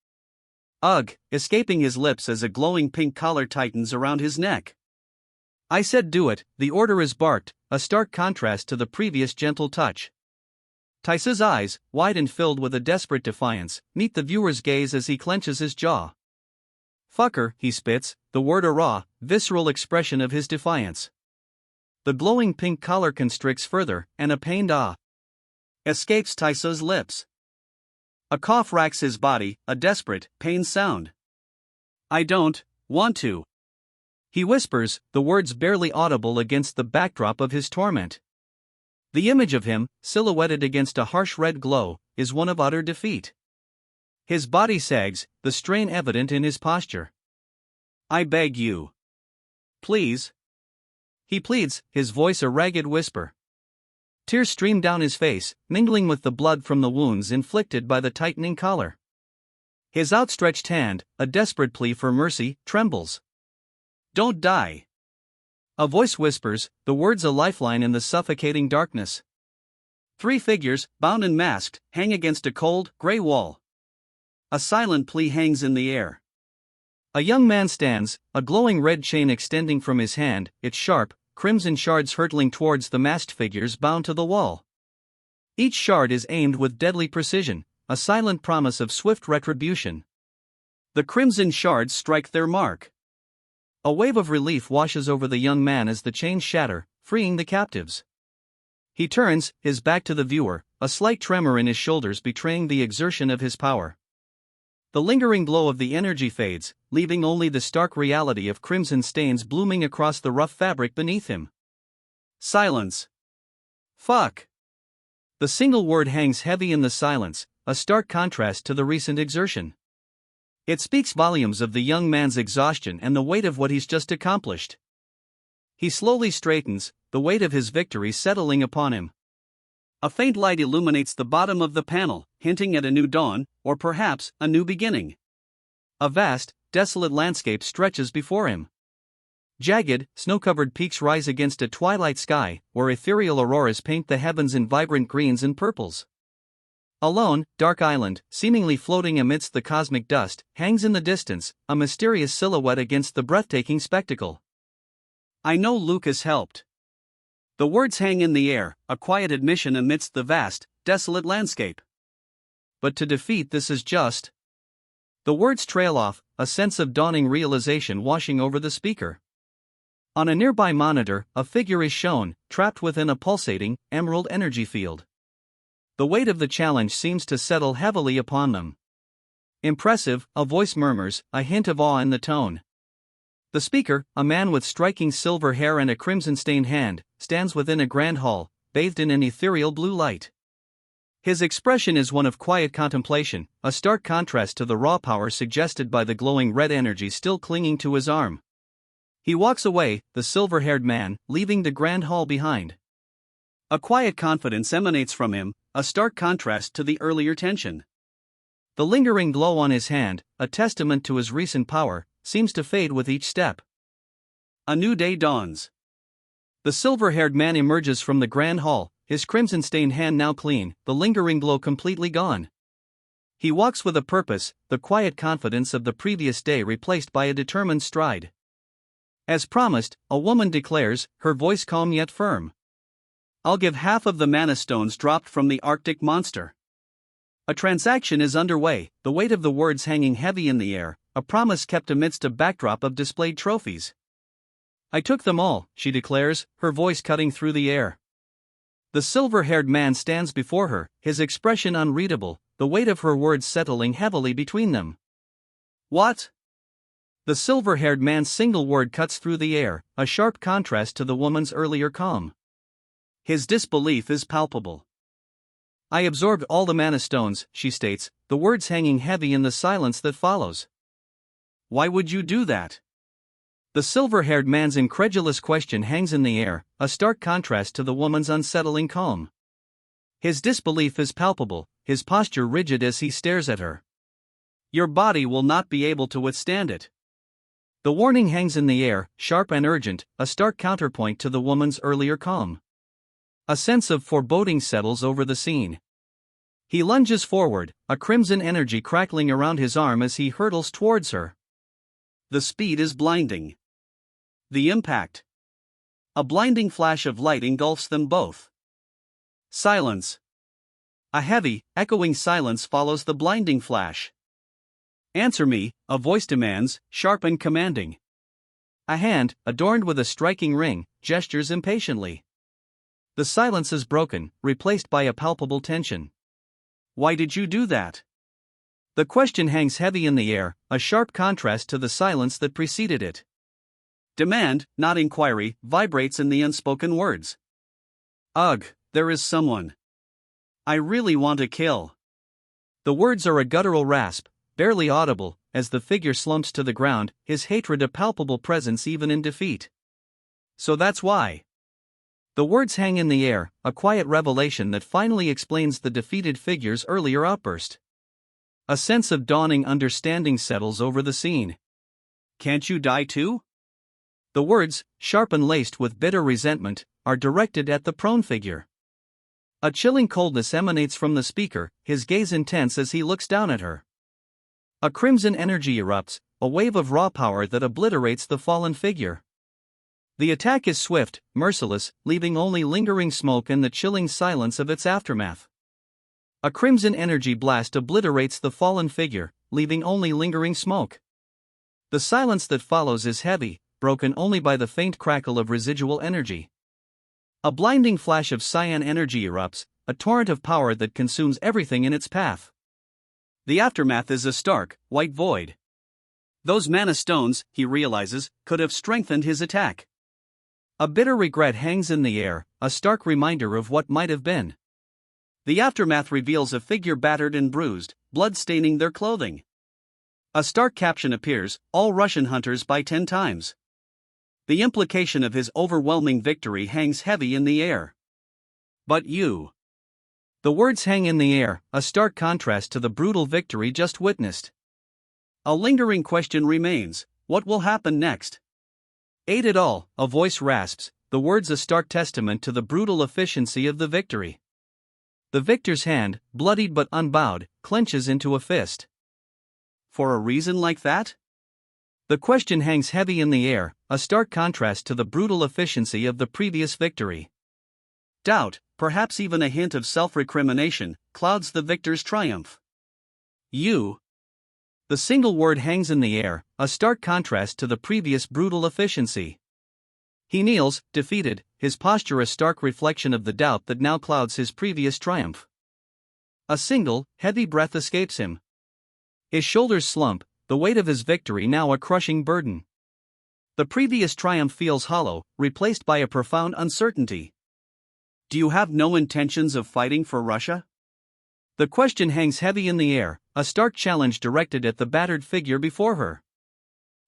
"Ugh," escaping his lips as a glowing pink collar tightens around his neck. "I said do it," the order is barked, a stark contrast to the previous gentle touch. Taesu's eyes, wide and filled with a desperate defiance, meet the viewer's gaze as he clenches his jaw. "Fucker," he spits, the word a raw, visceral expression of his defiance. The glowing pink collar constricts further, and a pained ah escapes Taesu's lips. A cough racks his body, a desperate, pained sound. "I don't want to," he whispers, the words barely audible against the backdrop of his torment. The image of him, silhouetted against a harsh red glow, is one of utter defeat. His body sags, the strain evident in his posture. "I beg you. Please." He pleads, his voice a ragged whisper. Tears stream down his face, mingling with the blood from the wounds inflicted by the tightening collar. His outstretched hand, a desperate plea for mercy, trembles. "Don't die." A voice whispers, the words a lifeline in the suffocating darkness. Three figures, bound and masked, hang against a cold, gray wall. A silent plea hangs in the air. A young man stands, a glowing red chain extending from his hand, its sharp, crimson shards hurtling towards the masked figures bound to the wall. Each shard is aimed with deadly precision, a silent promise of swift retribution. The crimson shards strike their mark. A wave of relief washes over the young man as the chains shatter, freeing the captives. He turns, his back to the viewer, a slight tremor in his shoulders betraying the exertion of his power. The lingering glow of the energy fades, leaving only the stark reality of crimson stains blooming across the rough fabric beneath him. Silence. Fuck. The single word hangs heavy in the silence, a stark contrast to the recent exertion. It speaks volumes of the young man's exhaustion and the weight of what he's just accomplished. He slowly straightens, the weight of his victory settling upon him. A faint light illuminates the bottom of the panel, hinting at a new dawn, or perhaps a new beginning. A vast, desolate landscape stretches before him. Jagged, snow-covered peaks rise against a twilight sky, where ethereal auroras paint the heavens in vibrant greens and purples. A lone, dark island, seemingly floating amidst the cosmic dust, hangs in the distance, a mysterious silhouette against the breathtaking spectacle. "I know Lucas helped." The words hang in the air, a quiet admission amidst the vast, desolate landscape. But to defeat this is just. The words trail off, a sense of dawning realization washing over the speaker. On a nearby monitor, a figure is shown, trapped within a pulsating, emerald energy field. The weight of the challenge seems to settle heavily upon them. "Impressive," a voice murmurs, a hint of awe in the tone. The speaker, a man with striking silver hair and a crimson-stained hand, stands within a grand hall, bathed in an ethereal blue light. His expression is one of quiet contemplation, a stark contrast to the raw power suggested by the glowing red energy still clinging to his arm. He walks away, the silver-haired man, leaving the grand hall behind. A quiet confidence emanates from him, a stark contrast to the earlier tension. The lingering glow on his hand, a testament to his recent power, seems to fade with each step. A new day dawns. The silver-haired man emerges from the grand hall, his crimson-stained hand now clean, the lingering glow completely gone. He walks with a purpose, the quiet confidence of the previous day replaced by a determined stride. As promised, a woman declares, her voice calm yet firm. "I'll give half of the mana stones dropped from the Arctic monster." A transaction is underway, the weight of the words hanging heavy in the air, a promise kept amidst a backdrop of displayed trophies. "I took them all," she declares, her voice cutting through the air. The silver-haired man stands before her, his expression unreadable, the weight of her words settling heavily between them. What? The silver-haired man's single word cuts through the air, a sharp contrast to the woman's earlier calm. His disbelief is palpable. I absorbed all the mana stones, she states, the words hanging heavy in the silence that follows. Why would you do that? The silver-haired man's incredulous question hangs in the air, a stark contrast to the woman's unsettling calm. His disbelief is palpable, his posture rigid as he stares at her. Your body will not be able to withstand it. The warning hangs in the air, sharp and urgent, a stark counterpoint to the woman's earlier calm. A sense of foreboding settles over the scene. He lunges forward, a crimson energy crackling around his arm as he hurtles towards her. The speed is blinding. The impact. A blinding flash of light engulfs them both. Silence. A heavy, echoing silence follows the blinding flash. Answer me, a voice demands, sharp and commanding. A hand, adorned with a striking ring, gestures impatiently. The silence is broken, replaced by a palpable tension. Why did you do that? The question hangs heavy in the air, a sharp contrast to the silence that preceded it. Demand, not inquiry, vibrates in the unspoken words. Ugh, there is someone I really want to kill. The words are a guttural rasp, barely audible, as the figure slumps to the ground, his hatred a palpable presence even in defeat. So that's why. The words hang in the air, a quiet revelation that finally explains the defeated figure's earlier outburst. A sense of dawning understanding settles over the scene. Can't you die too? The words, sharp and laced with bitter resentment, are directed at the prone figure. A chilling coldness emanates from the speaker, his gaze intense as he looks down at her. A crimson energy erupts, a wave of raw power that obliterates the fallen figure. The attack is swift, merciless, leaving only lingering smoke and the chilling silence of its aftermath. A crimson energy blast obliterates the fallen figure, leaving only lingering smoke. The silence that follows is heavy, broken only by the faint crackle of residual energy. A blinding flash of cyan energy erupts, a torrent of power that consumes everything in its path. The aftermath is a stark, white void. Those mana stones, he realizes, could have strengthened his attack. A bitter regret hangs in the air, a stark reminder of what might have been. The aftermath reveals a figure battered and bruised, blood staining their clothing. A stark caption appears, all Russian hunters by 10 times. The implication of his overwhelming victory hangs heavy in the air. But you. The words hang in the air, a stark contrast to the brutal victory just witnessed. A lingering question remains, what will happen next? Ate it all, a voice rasps, the words a stark testament to the brutal efficiency of the victory. The victor's hand, bloodied but unbowed, clenches into a fist. For a reason like that? The question hangs heavy in the air, a stark contrast to the brutal efficiency of the previous victory. Doubt, perhaps even a hint of self-recrimination, clouds the victor's triumph. You. The single word hangs in the air, a stark contrast to the previous brutal efficiency. He kneels, defeated, his posture a stark reflection of the doubt that now clouds his previous triumph. A single, heavy breath escapes him. His shoulders slump, the weight of his victory now a crushing burden. The previous triumph feels hollow, replaced by a profound uncertainty. Do you have no intentions of fighting for Russia? The question hangs heavy in the air, a stark challenge directed at the battered figure before her.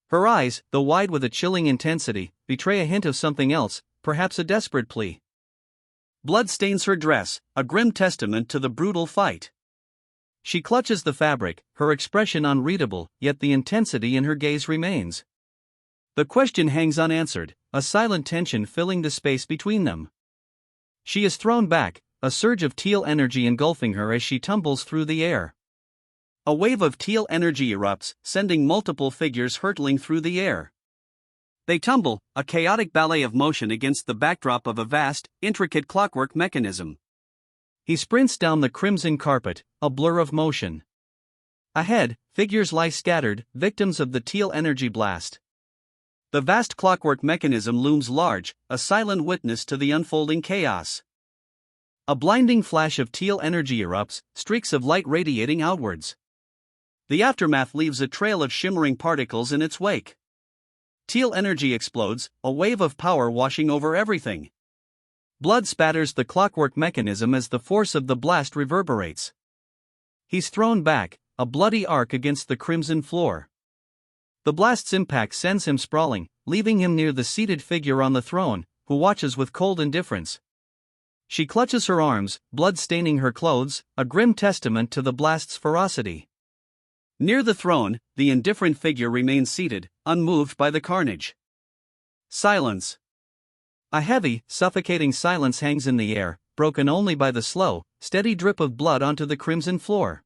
Her eyes, though wide with a chilling intensity, betray a hint of something else, perhaps a desperate plea. Blood stains her dress, a grim testament to the brutal fight. She clutches the fabric, her expression unreadable, yet the intensity in her gaze remains. The question hangs unanswered, a silent tension filling the space between them. She is thrown back, a surge of teal energy engulfing her as she tumbles through the air. A wave of teal energy erupts, sending multiple figures hurtling through the air. They tumble, a chaotic ballet of motion against the backdrop of a vast, intricate clockwork mechanism. He sprints down the crimson carpet, a blur of motion. Ahead, figures lie scattered, victims of the teal energy blast. The vast clockwork mechanism looms large, a silent witness to the unfolding chaos. A blinding flash of teal energy erupts, streaks of light radiating outwards. The aftermath leaves a trail of shimmering particles in its wake. Teal energy explodes, a wave of power washing over everything. Blood spatters the clockwork mechanism as the force of the blast reverberates. He's thrown back, a bloody arc against the crimson floor. The blast's impact sends him sprawling, leaving him near the seated figure on the throne, who watches with cold indifference. She clutches her arms, blood staining her clothes, a grim testament to the blast's ferocity. Near the throne, the indifferent figure remains seated, unmoved by the carnage. Silence. A heavy, suffocating silence hangs in the air, broken only by the slow, steady drip of blood onto the crimson floor.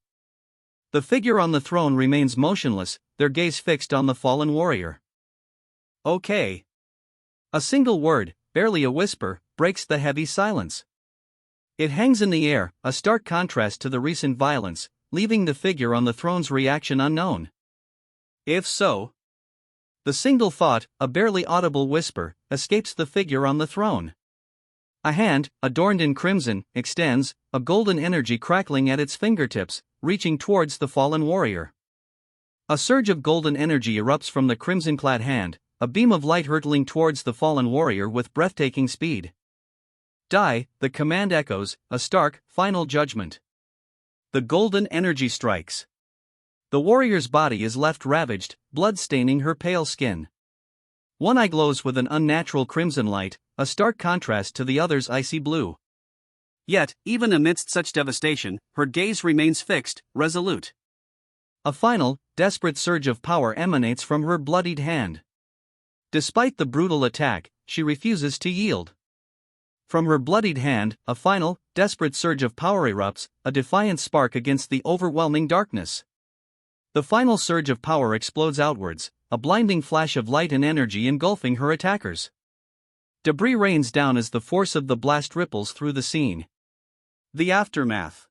The figure on the throne remains motionless, their gaze fixed on the fallen warrior. Okay. A single word, barely a whisper, breaks the heavy silence. It hangs in the air, a stark contrast to the recent violence, leaving the figure on the throne's reaction unknown. If so, the single thought, a barely audible whisper, escapes the figure on the throne. A hand, adorned in crimson, extends, a golden energy crackling at its fingertips, reaching towards the fallen warrior. A surge of golden energy erupts from the crimson-clad hand, a beam of light hurtling towards the fallen warrior with breathtaking speed. Die, the command echoes, a stark, final judgment. The golden energy strikes. The warrior's body is left ravaged, blood staining her pale skin. One eye glows with an unnatural crimson light, a stark contrast to the other's icy blue. Yet, even amidst such devastation, her gaze remains fixed, resolute. A final, desperate surge of power emanates from her bloodied hand. Despite the brutal attack, she refuses to yield. From her bloodied hand, a final, desperate surge of power erupts, a defiant spark against the overwhelming darkness. The final surge of power explodes outwards, a blinding flash of light and energy engulfing her attackers. Debris rains down as the force of the blast ripples through the scene. The aftermath.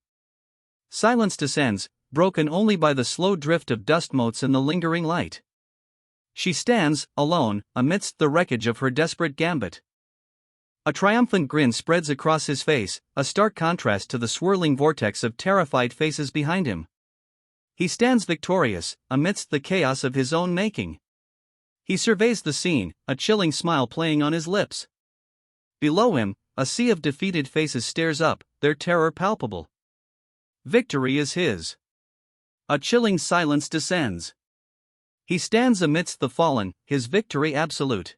Silence descends, broken only by the slow drift of dust motes and the lingering light. She stands, alone, amidst the wreckage of her desperate gambit. A triumphant grin spreads across his face, a stark contrast to the swirling vortex of terrified faces behind him. He stands victorious, amidst the chaos of his own making. He surveys the scene, a chilling smile playing on his lips. Below him, a sea of defeated faces stares up, their terror palpable. Victory is his. A chilling silence descends. He stands amidst the fallen, his victory absolute.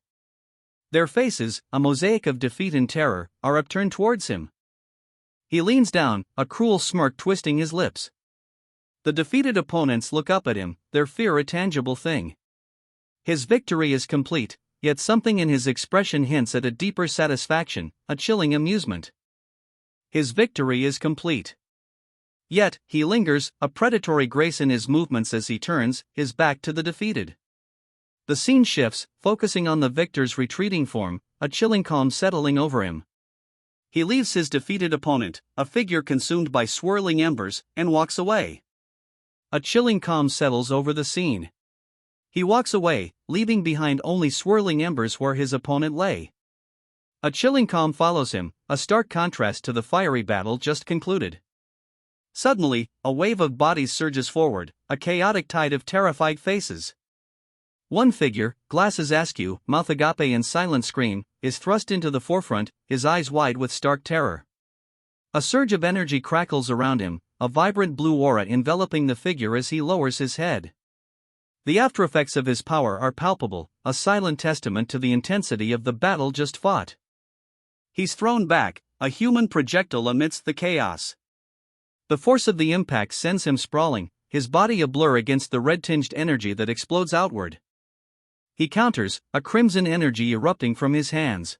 Their faces, a mosaic of defeat and terror, are upturned towards him. He leans down, a cruel smirk twisting his lips. The defeated opponents look up at him, their fear a tangible thing. His victory is complete, yet something in his expression hints at a deeper satisfaction, a chilling amusement. His victory is complete. Yet, he lingers, a predatory grace in his movements as he turns, his back to the defeated. The scene shifts, focusing on the victor's retreating form, a chilling calm settling over him. He leaves his defeated opponent, a figure consumed by swirling embers, and walks away. A chilling calm settles over the scene. He walks away, leaving behind only swirling embers where his opponent lay. A chilling calm follows him, a stark contrast to the fiery battle just concluded. Suddenly, a wave of bodies surges forward, a chaotic tide of terrified faces. One figure, glasses askew, mouth agape and silent scream, is thrust into the forefront, his eyes wide with stark terror. A surge of energy crackles around him, a vibrant blue aura enveloping the figure as he lowers his head. The aftereffects of his power are palpable, a silent testament to the intensity of the battle just fought. He's thrown back, a human projectile amidst the chaos. The force of the impact sends him sprawling, his body a blur against the red-tinged energy that explodes outward. He counters, a crimson energy erupting from his hands.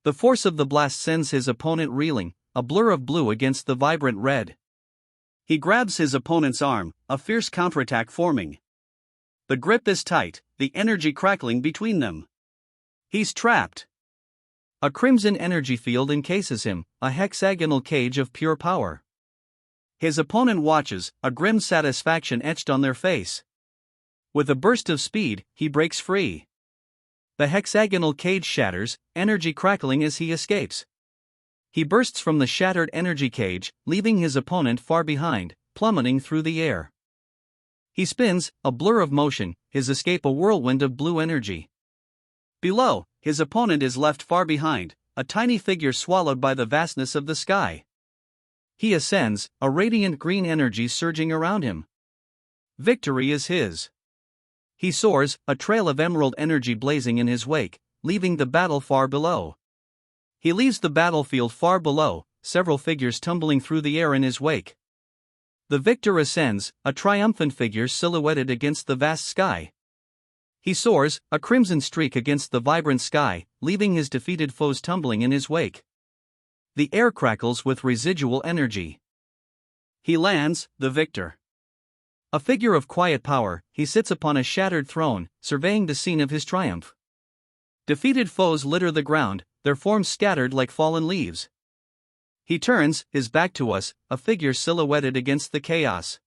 The force of the blast sends his opponent reeling, a blur of blue against the vibrant red. He grabs his opponent's arm, a fierce counterattack forming. The grip is tight, the energy crackling between them. He's trapped. A crimson energy field encases him, a hexagonal cage of pure power. His opponent watches, a grim satisfaction etched on their face. With a burst of speed, he breaks free. The hexagonal cage shatters, energy crackling as he escapes. He bursts from the shattered energy cage, leaving his opponent far behind, plummeting through the air. He spins, a blur of motion, his escape a whirlwind of blue energy. Below, his opponent is left far behind, a tiny figure swallowed by the vastness of the sky. He ascends, a radiant green energy surging around him. Victory is his. He soars, a trail of emerald energy blazing in his wake, leaving the battle far below. He leaves the battlefield far below, several figures tumbling through the air in his wake. The victor ascends, a triumphant figure silhouetted against the vast sky. He soars, a crimson streak against the vibrant sky, leaving his defeated foes tumbling in his wake. The air crackles with residual energy. He lands, the victor. A figure of quiet power, he sits upon a shattered throne, surveying the scene of his triumph. Defeated foes litter the ground, their forms scattered like fallen leaves. He turns, his back to us, a figure silhouetted against the chaos.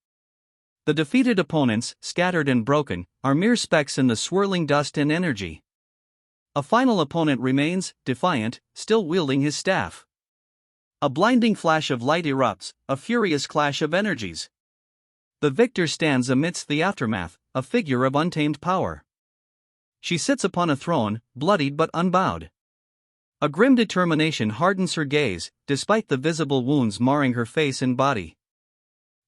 The defeated opponents, scattered and broken, are mere specks in the swirling dust and energy. A final opponent remains, defiant, still wielding his staff. A blinding flash of light erupts, a furious clash of energies. The victor stands amidst the aftermath, a figure of untamed power. She sits upon a throne, bloodied but unbowed. A grim determination hardens her gaze, despite the visible wounds marring her face and body.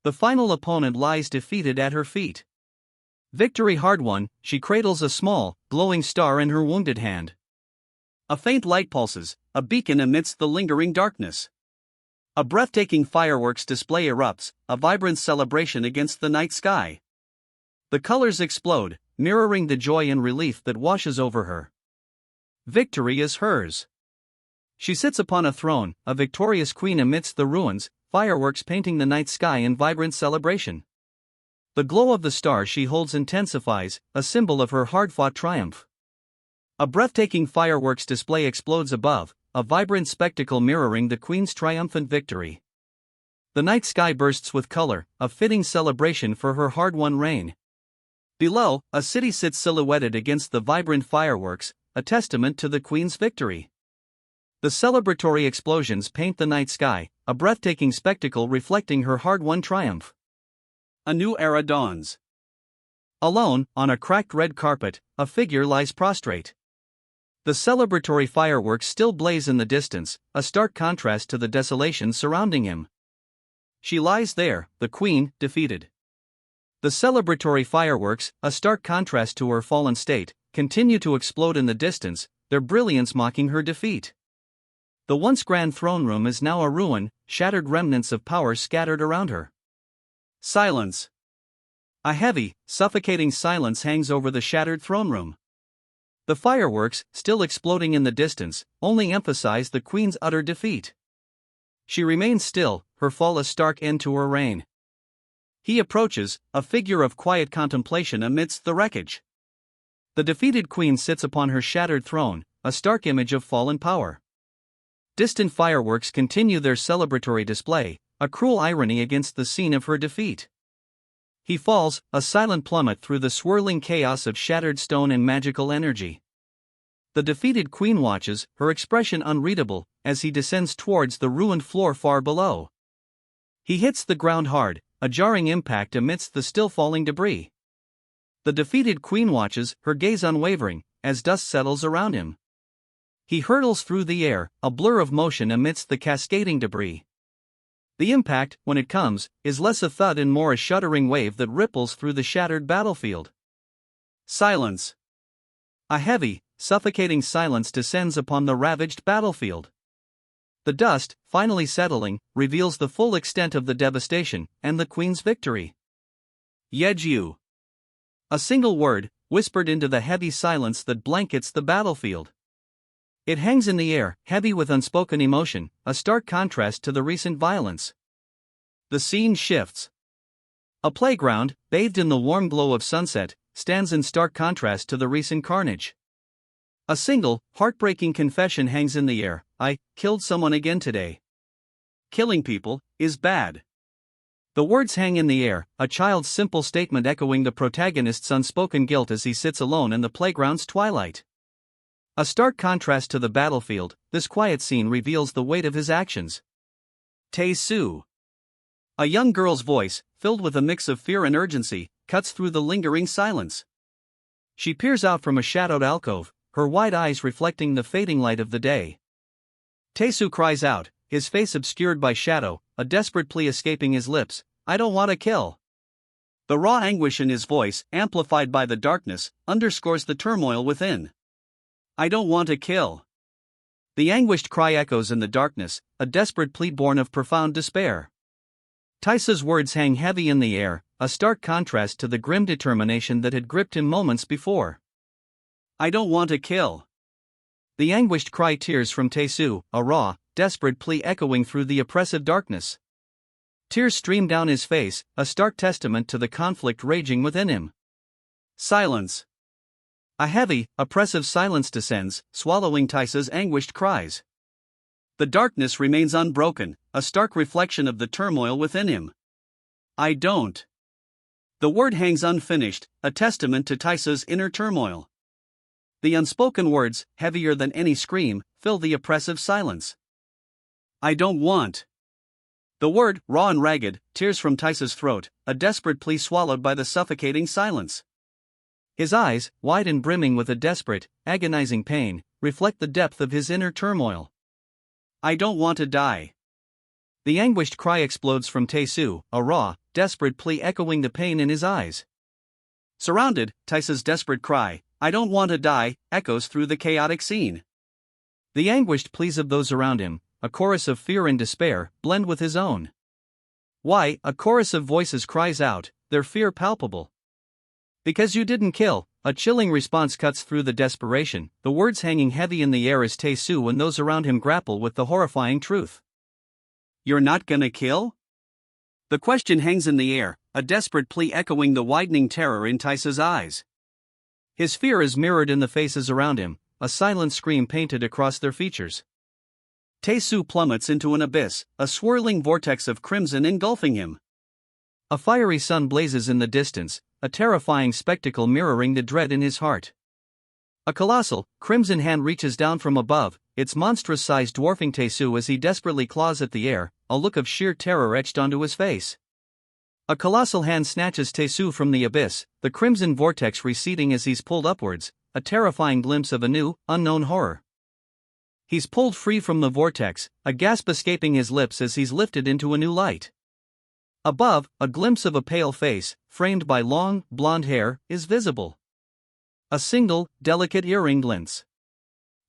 The final opponent lies defeated at her feet. Victory hard won, she cradles a small, glowing star in her wounded hand. A faint light pulses, a beacon amidst the lingering darkness. A breathtaking fireworks display erupts, a vibrant celebration against the night sky. The colors explode, mirroring the joy and relief that washes over her. Victory is hers. She sits upon a throne, a victorious queen amidst the ruins, fireworks painting the night sky in vibrant celebration. The glow of the star she holds intensifies, a symbol of her hard-fought triumph. A breathtaking fireworks display explodes above, a vibrant spectacle mirroring the queen's triumphant victory. The night sky bursts with color, a fitting celebration for her hard-won reign. Below, a city sits silhouetted against the vibrant fireworks, a testament to the queen's victory. The celebratory explosions paint the night sky, a breathtaking spectacle reflecting her hard-won triumph. A new era dawns. Alone, on a cracked red carpet, a figure lies prostrate. The celebratory fireworks still blaze in the distance, a stark contrast to the desolation surrounding him. She lies there, the queen, defeated. The celebratory fireworks, a stark contrast to her fallen state, continue to explode in the distance, their brilliance mocking her defeat. The once grand throne room is now a ruin, shattered remnants of power scattered around her. Silence. A heavy, suffocating silence hangs over the shattered throne room. The fireworks, still exploding in the distance, only emphasize the queen's utter defeat. She remains still, her fall a stark end to her reign. He approaches, a figure of quiet contemplation amidst the wreckage. The defeated queen sits upon her shattered throne, a stark image of fallen power. Distant fireworks continue their celebratory display, a cruel irony against the scene of her defeat. He falls, a silent plummet through the swirling chaos of shattered stone and magical energy. The defeated queen watches, her expression unreadable, as he descends towards the ruined floor far below. He hits the ground hard, a jarring impact amidst the still falling debris. The defeated queen watches, her gaze unwavering, as dust settles around him. He hurtles through the air, a blur of motion amidst the cascading debris. The impact, when it comes, is less a thud and more a shuddering wave that ripples through the shattered battlefield. Silence. A heavy, suffocating silence descends upon the ravaged battlefield. The dust, finally settling, reveals the full extent of the devastation and the queen's victory. Yeju. A single word, whispered into the heavy silence that blankets the battlefield. It hangs in the air, heavy with unspoken emotion, a stark contrast to the recent violence. The scene shifts. A playground, bathed in the warm glow of sunset, stands in stark contrast to the recent carnage. A single, heartbreaking confession hangs in the air: I killed someone again today. Killing people is bad. The words hang in the air, a child's simple statement echoing the protagonist's unspoken guilt as he sits alone in the playground's twilight. A stark contrast to the battlefield, this quiet scene reveals the weight of his actions. Tae-soo. A young girl's voice, filled with a mix of fear and urgency, cuts through the lingering silence. She peers out from a shadowed alcove, her wide eyes reflecting the fading light of the day. Tae-soo cries out, his face obscured by shadow, a desperate plea escaping his lips, "I don't want to kill." The raw anguish in his voice, amplified by the darkness, underscores the turmoil within. "I don't want to kill." The anguished cry echoes in the darkness, a desperate plea born of profound despair. Tae-soo's words hang heavy in the air, a stark contrast to the grim determination that had gripped him moments before. "I don't want to kill." The anguished cry tears from Tae-soo, a raw, desperate plea echoing through the oppressive darkness. Tears stream down his face, a stark testament to the conflict raging within him. Silence. A heavy, oppressive silence descends, swallowing Tae-soo's anguished cries. The darkness remains unbroken, a stark reflection of the turmoil within him. "I don't." The word hangs unfinished, a testament to Tae-soo's inner turmoil. The unspoken words, heavier than any scream, fill the oppressive silence. "I don't want." The word, raw and ragged, tears from Tae-soo's throat, a desperate plea swallowed by the suffocating silence. His eyes, wide and brimming with a desperate, agonizing pain, reflect the depth of his inner turmoil. "I don't want to die." The anguished cry explodes from Tae-soo, a raw, desperate plea echoing the pain in his eyes. Surrounded, Tae-soo's desperate cry, "I don't want to die," echoes through the chaotic scene. The anguished pleas of those around him, a chorus of fear and despair, blend with his own. Why, a chorus of voices cries out, their fear palpable. "Because you didn't kill," a chilling response cuts through the desperation, the words hanging heavy in the air as Tae-soo and those around him grapple with the horrifying truth. "You're not gonna kill?" The question hangs in the air, a desperate plea echoing the widening terror in Tae-soo's eyes. His fear is mirrored in the faces around him, a silent scream painted across their features. Tae-soo plummets into an abyss, a swirling vortex of crimson engulfing him. A fiery sun blazes in the distance, a terrifying spectacle mirroring the dread in his heart. A colossal, crimson hand reaches down from above, its monstrous size dwarfing Tae-soo as he desperately claws at the air, a look of sheer terror etched onto his face. A colossal hand snatches Tae-soo from the abyss, the crimson vortex receding as he's pulled upwards, a terrifying glimpse of a new, unknown horror. He's pulled free from the vortex, a gasp escaping his lips as he's lifted into a new light. Above, a glimpse of a pale face, framed by long, blonde hair, is visible. A single, delicate earring glints.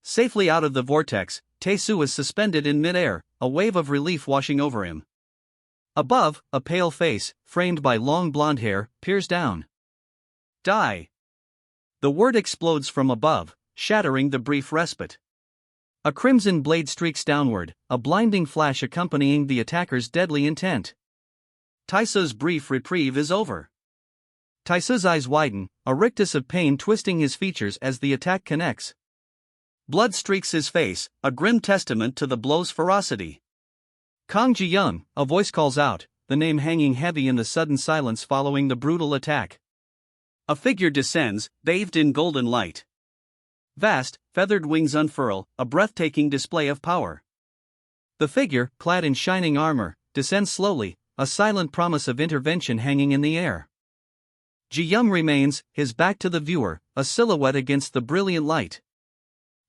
Safely out of the vortex, Tae-soo is suspended in midair, a wave of relief washing over him. Above, a pale face, framed by long blonde hair, peers down. "Die." The word explodes from above, shattering the brief respite. A crimson blade streaks downward, a blinding flash accompanying the attacker's deadly intent. Tae-soo's brief reprieve is over. Tae-soo's eyes widen, a rictus of pain twisting his features as the attack connects. Blood streaks his face, a grim testament to the blow's ferocity. "Kang Ji-young," a voice calls out, the name hanging heavy in the sudden silence following the brutal attack. A figure descends, bathed in golden light. Vast, feathered wings unfurl, a breathtaking display of power. The figure, clad in shining armor, descends slowly, a silent promise of intervention hanging in the air. Ji-young remains, his back to the viewer, a silhouette against the brilliant light.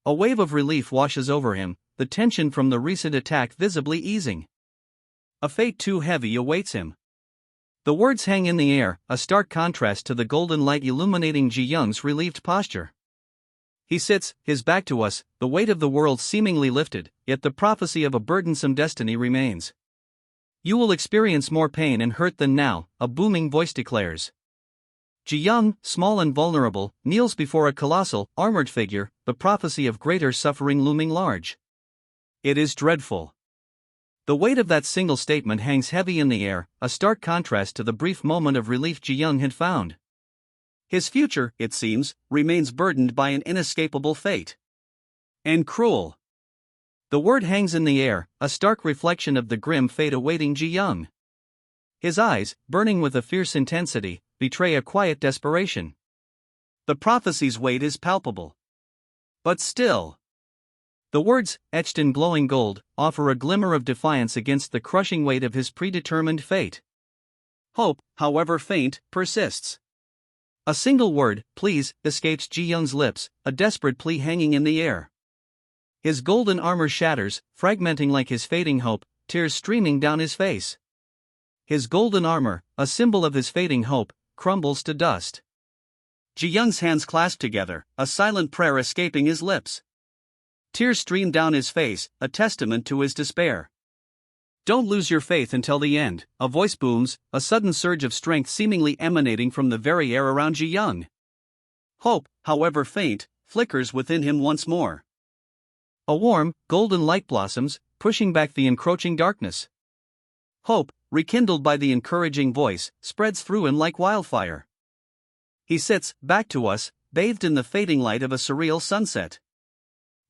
A wave of relief washes over him, the tension from the recent attack visibly easing. A fate too heavy awaits him. The words hang in the air, a stark contrast to the golden light illuminating Ji-young's relieved posture. He sits, his back to us, the weight of the world seemingly lifted, yet the prophecy of a burdensome destiny remains. "You will experience more pain and hurt than now," a booming voice declares. Ji-young, small and vulnerable, kneels before a colossal, armored figure, the prophecy of greater suffering looming large. It is dreadful. The weight of that single statement hangs heavy in the air, a stark contrast to the brief moment of relief Ji-young had found. His future, it seems, remains burdened by an inescapable fate. And cruel. The word hangs in the air, a stark reflection of the grim fate awaiting Ji-young. His eyes, burning with a fierce intensity, betray a quiet desperation. The prophecy's weight is palpable. But still. The words, etched in glowing gold, offer a glimmer of defiance against the crushing weight of his predetermined fate. Hope, however faint, persists. A single word, please, escapes Ji-young's lips, a desperate plea hanging in the air. His golden armor shatters, fragmenting like his fading hope, tears streaming down his face. His golden armor, a symbol of his fading hope, crumbles to dust. Ji-young's hands clasp together, a silent prayer escaping his lips. Tears stream down his face, a testament to his despair. Don't lose your faith until the end, a voice booms, a sudden surge of strength seemingly emanating from the very air around Ji-young. Hope, however faint, flickers within him once more. A warm, golden light blossoms, pushing back the encroaching darkness. Hope, rekindled by the encouraging voice, spreads through him like wildfire. He sits, back to us, bathed in the fading light of a surreal sunset.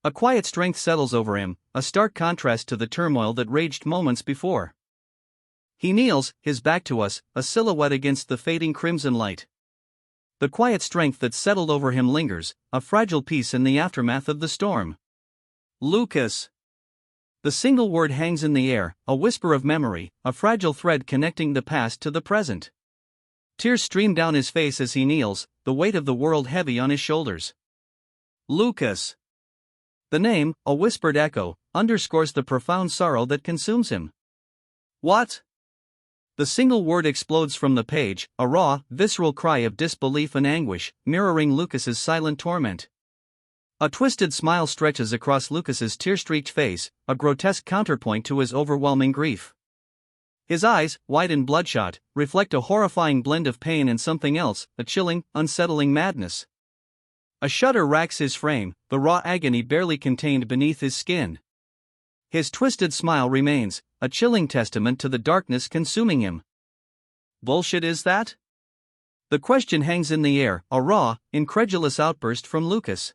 A quiet strength settles over him, a stark contrast to the turmoil that raged moments before. He kneels, his back to us, a silhouette against the fading crimson light. The quiet strength that settled over him lingers, a fragile peace in the aftermath of the storm. Lucas. The single word hangs in the air, a whisper of memory, a fragile thread connecting the past to the present. Tears stream down his face as he kneels, the weight of the world heavy on his shoulders. Lucas. The name, a whispered echo, underscores the profound sorrow that consumes him. What? The single word explodes from the page, a raw, visceral cry of disbelief and anguish, mirroring Lucas's silent torment. A twisted smile stretches across Lucas's tear-streaked face, a grotesque counterpoint to his overwhelming grief. His eyes, wide and bloodshot, reflect a horrifying blend of pain and something else, a chilling, unsettling madness. A shudder racks his frame, the raw agony barely contained beneath his skin. His twisted smile remains, a chilling testament to the darkness consuming him. Bullshit is that? The question hangs in the air, a raw, incredulous outburst from Lucas.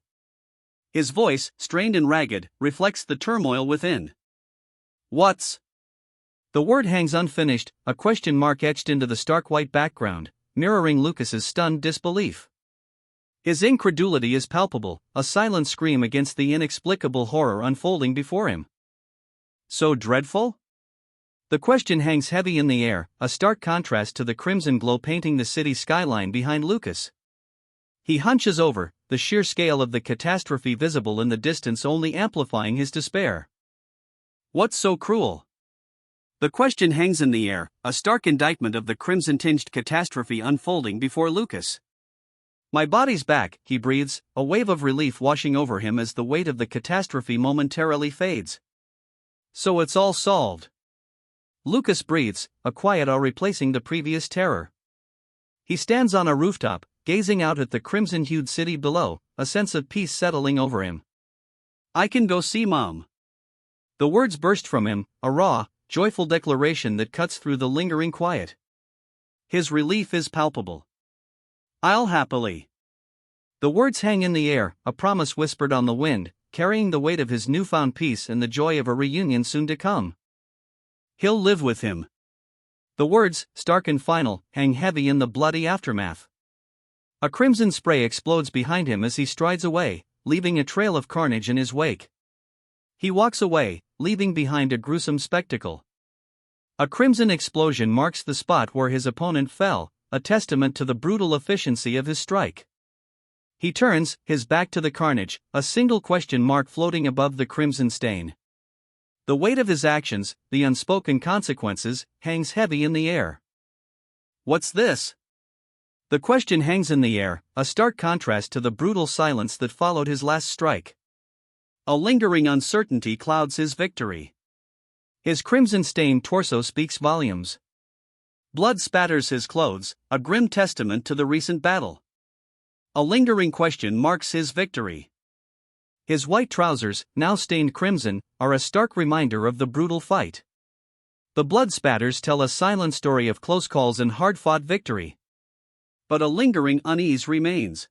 His voice, strained and ragged, reflects the turmoil within. What's? The word hangs unfinished, a question mark etched into the stark white background, mirroring Lucas's stunned disbelief. His incredulity is palpable, a silent scream against the inexplicable horror unfolding before him. So dreadful? The question hangs heavy in the air, a stark contrast to the crimson glow painting the city skyline behind Lucas. He hunches over, the sheer scale of the catastrophe visible in the distance only amplifying his despair. What's so cruel? The question hangs in the air, a stark indictment of the crimson-tinged catastrophe unfolding before Lucas. My body's back, he breathes, a wave of relief washing over him as the weight of the catastrophe momentarily fades. So it's all solved. Lucas breathes, a quiet awe replacing the previous terror. He stands on a rooftop, gazing out at the crimson-hued city below, a sense of peace settling over him. I can go see Mom. The words burst from him, a raw, joyful declaration that cuts through the lingering quiet. His relief is palpable. I'll happily. The words hang in the air, a promise whispered on the wind, carrying the weight of his newfound peace and the joy of a reunion soon to come. He'll live with him. The words, stark and final, hang heavy in the bloody aftermath. A crimson spray explodes behind him as he strides away, leaving a trail of carnage in his wake. He walks away, leaving behind a gruesome spectacle. A crimson explosion marks the spot where his opponent fell, a testament to the brutal efficiency of his strike. He turns, his back to the carnage, a single question mark floating above the crimson stain. The weight of his actions, the unspoken consequences, hangs heavy in the air. What's this? The question hangs in the air, a stark contrast to the brutal silence that followed his last strike. A lingering uncertainty clouds his victory. His crimson-stained torso speaks volumes. Blood spatters his clothes, a grim testament to the recent battle. A lingering question marks his victory. His white trousers, now stained crimson, are a stark reminder of the brutal fight. The blood spatters tell a silent story of close calls and hard-fought victory. But a lingering unease remains.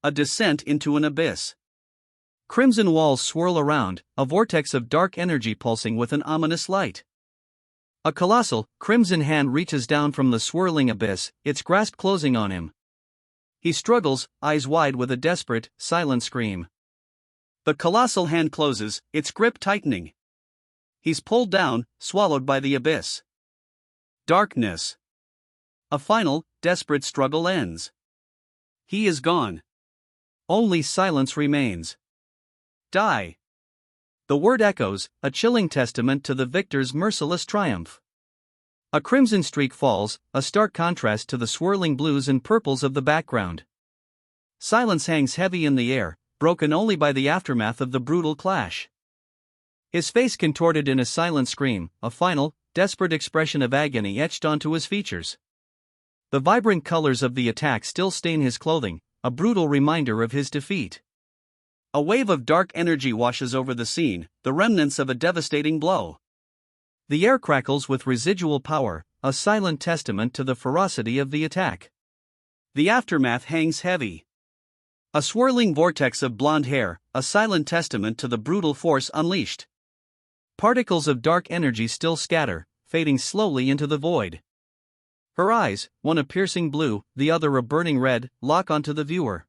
A descent into an abyss. Crimson walls swirl around, a vortex of dark energy pulsing with an ominous light. A colossal, crimson hand reaches down from the swirling abyss, its grasp closing on him. He struggles, eyes wide with a desperate, silent scream. The colossal hand closes, its grip tightening. He's pulled down, swallowed by the abyss. Darkness. A final, desperate struggle ends. He is gone. Only silence remains. Die. The word echoes, a chilling testament to the victor's merciless triumph. A crimson streak falls, a stark contrast to the swirling blues and purples of the background. Silence hangs heavy in the air, broken only by the aftermath of the brutal clash. His face contorted in a silent scream, a final, desperate expression of agony etched onto his features. The vibrant colors of the attack still stain his clothing, a brutal reminder of his defeat. A wave of dark energy washes over the scene, the remnants of a devastating blow. The air crackles with residual power, a silent testament to the ferocity of the attack. The aftermath hangs heavy. A swirling vortex of blonde hair, a silent testament to the brutal force unleashed. Particles of dark energy still scatter, fading slowly into the void. Her eyes, one a piercing blue, the other a burning red, lock onto the viewer.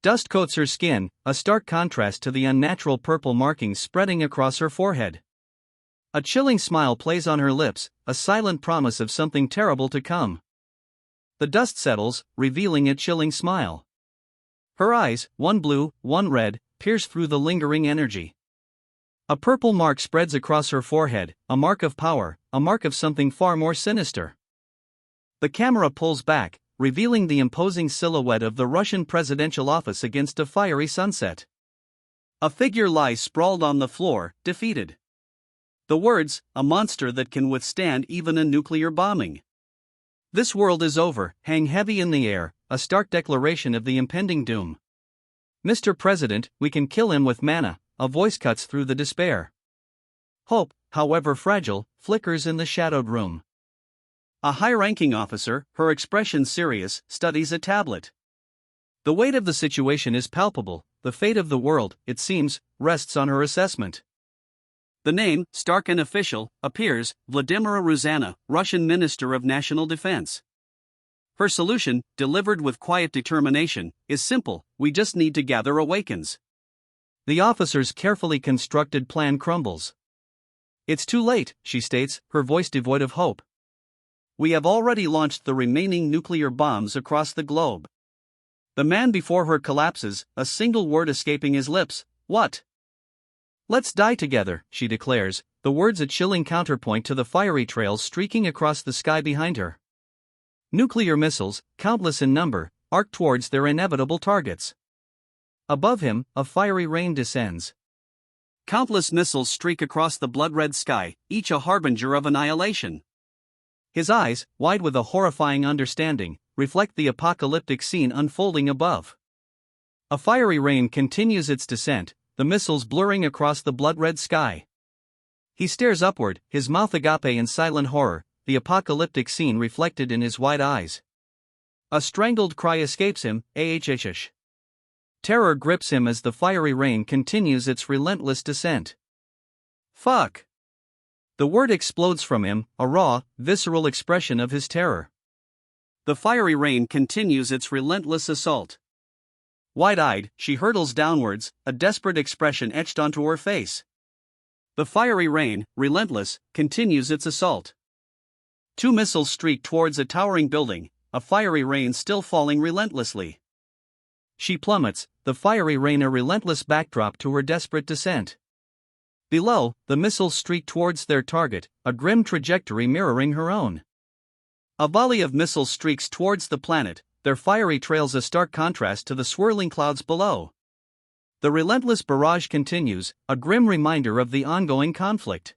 Dust coats her skin, a stark contrast to the unnatural purple markings spreading across her forehead. A chilling smile plays on her lips, a silent promise of something terrible to come. The dust settles, revealing a chilling smile. Her eyes, one blue, one red, pierce through the lingering energy. A purple mark spreads across her forehead, a mark of power, a mark of something far more sinister. The camera pulls back, revealing the imposing silhouette of the Russian presidential office against a fiery sunset. A figure lies sprawled on the floor, defeated. The words, "a monster that can withstand even a nuclear bombing. This world is over," hang heavy in the air, a stark declaration of the impending doom. "Mr. President, we can kill him with mana," a voice cuts through the despair. Hope, however fragile, flickers in the shadowed room. A high-ranking officer, her expression serious, studies a tablet. The weight of the situation is palpable, the fate of the world, it seems, rests on her assessment. The name, stark and official, appears, Vladimira Ruzana, Russian Minister of National Defense. Her solution, delivered with quiet determination, is simple: we just need to gather awakens. The officer's carefully constructed plan crumbles. "It's too late," she states, her voice devoid of hope. "We have already launched the remaining nuclear bombs across the globe." The man before her collapses, a single word escaping his lips: "What?" "Let's die together," she declares, the words a chilling counterpoint to the fiery trails streaking across the sky behind her. Nuclear missiles, countless in number, arc towards their inevitable targets. Above him, a fiery rain descends. Countless missiles streak across the blood-red sky, each a harbinger of annihilation. His eyes, wide with a horrifying understanding, reflect the apocalyptic scene unfolding above. A fiery rain continues its descent, the missiles blurring across the blood-red sky. He stares upward, his mouth agape in silent horror, the apocalyptic scene reflected in his wide eyes. A strangled cry escapes him, ahhh. Terror grips him as the fiery rain continues its relentless descent. Fuck! The word explodes from him, a raw, visceral expression of his terror. The fiery rain continues its relentless assault. Wide-eyed, she hurtles downwards, a desperate expression etched onto her face. The fiery rain, relentless, continues its assault. Two missiles streak towards a towering building, a fiery rain still falling relentlessly. She plummets, the fiery rain a relentless backdrop to her desperate descent. Below, the missiles streak towards their target, a grim trajectory mirroring her own. A volley of missiles streaks towards the planet, their fiery trails a stark contrast to the swirling clouds below. The relentless barrage continues, a grim reminder of the ongoing conflict.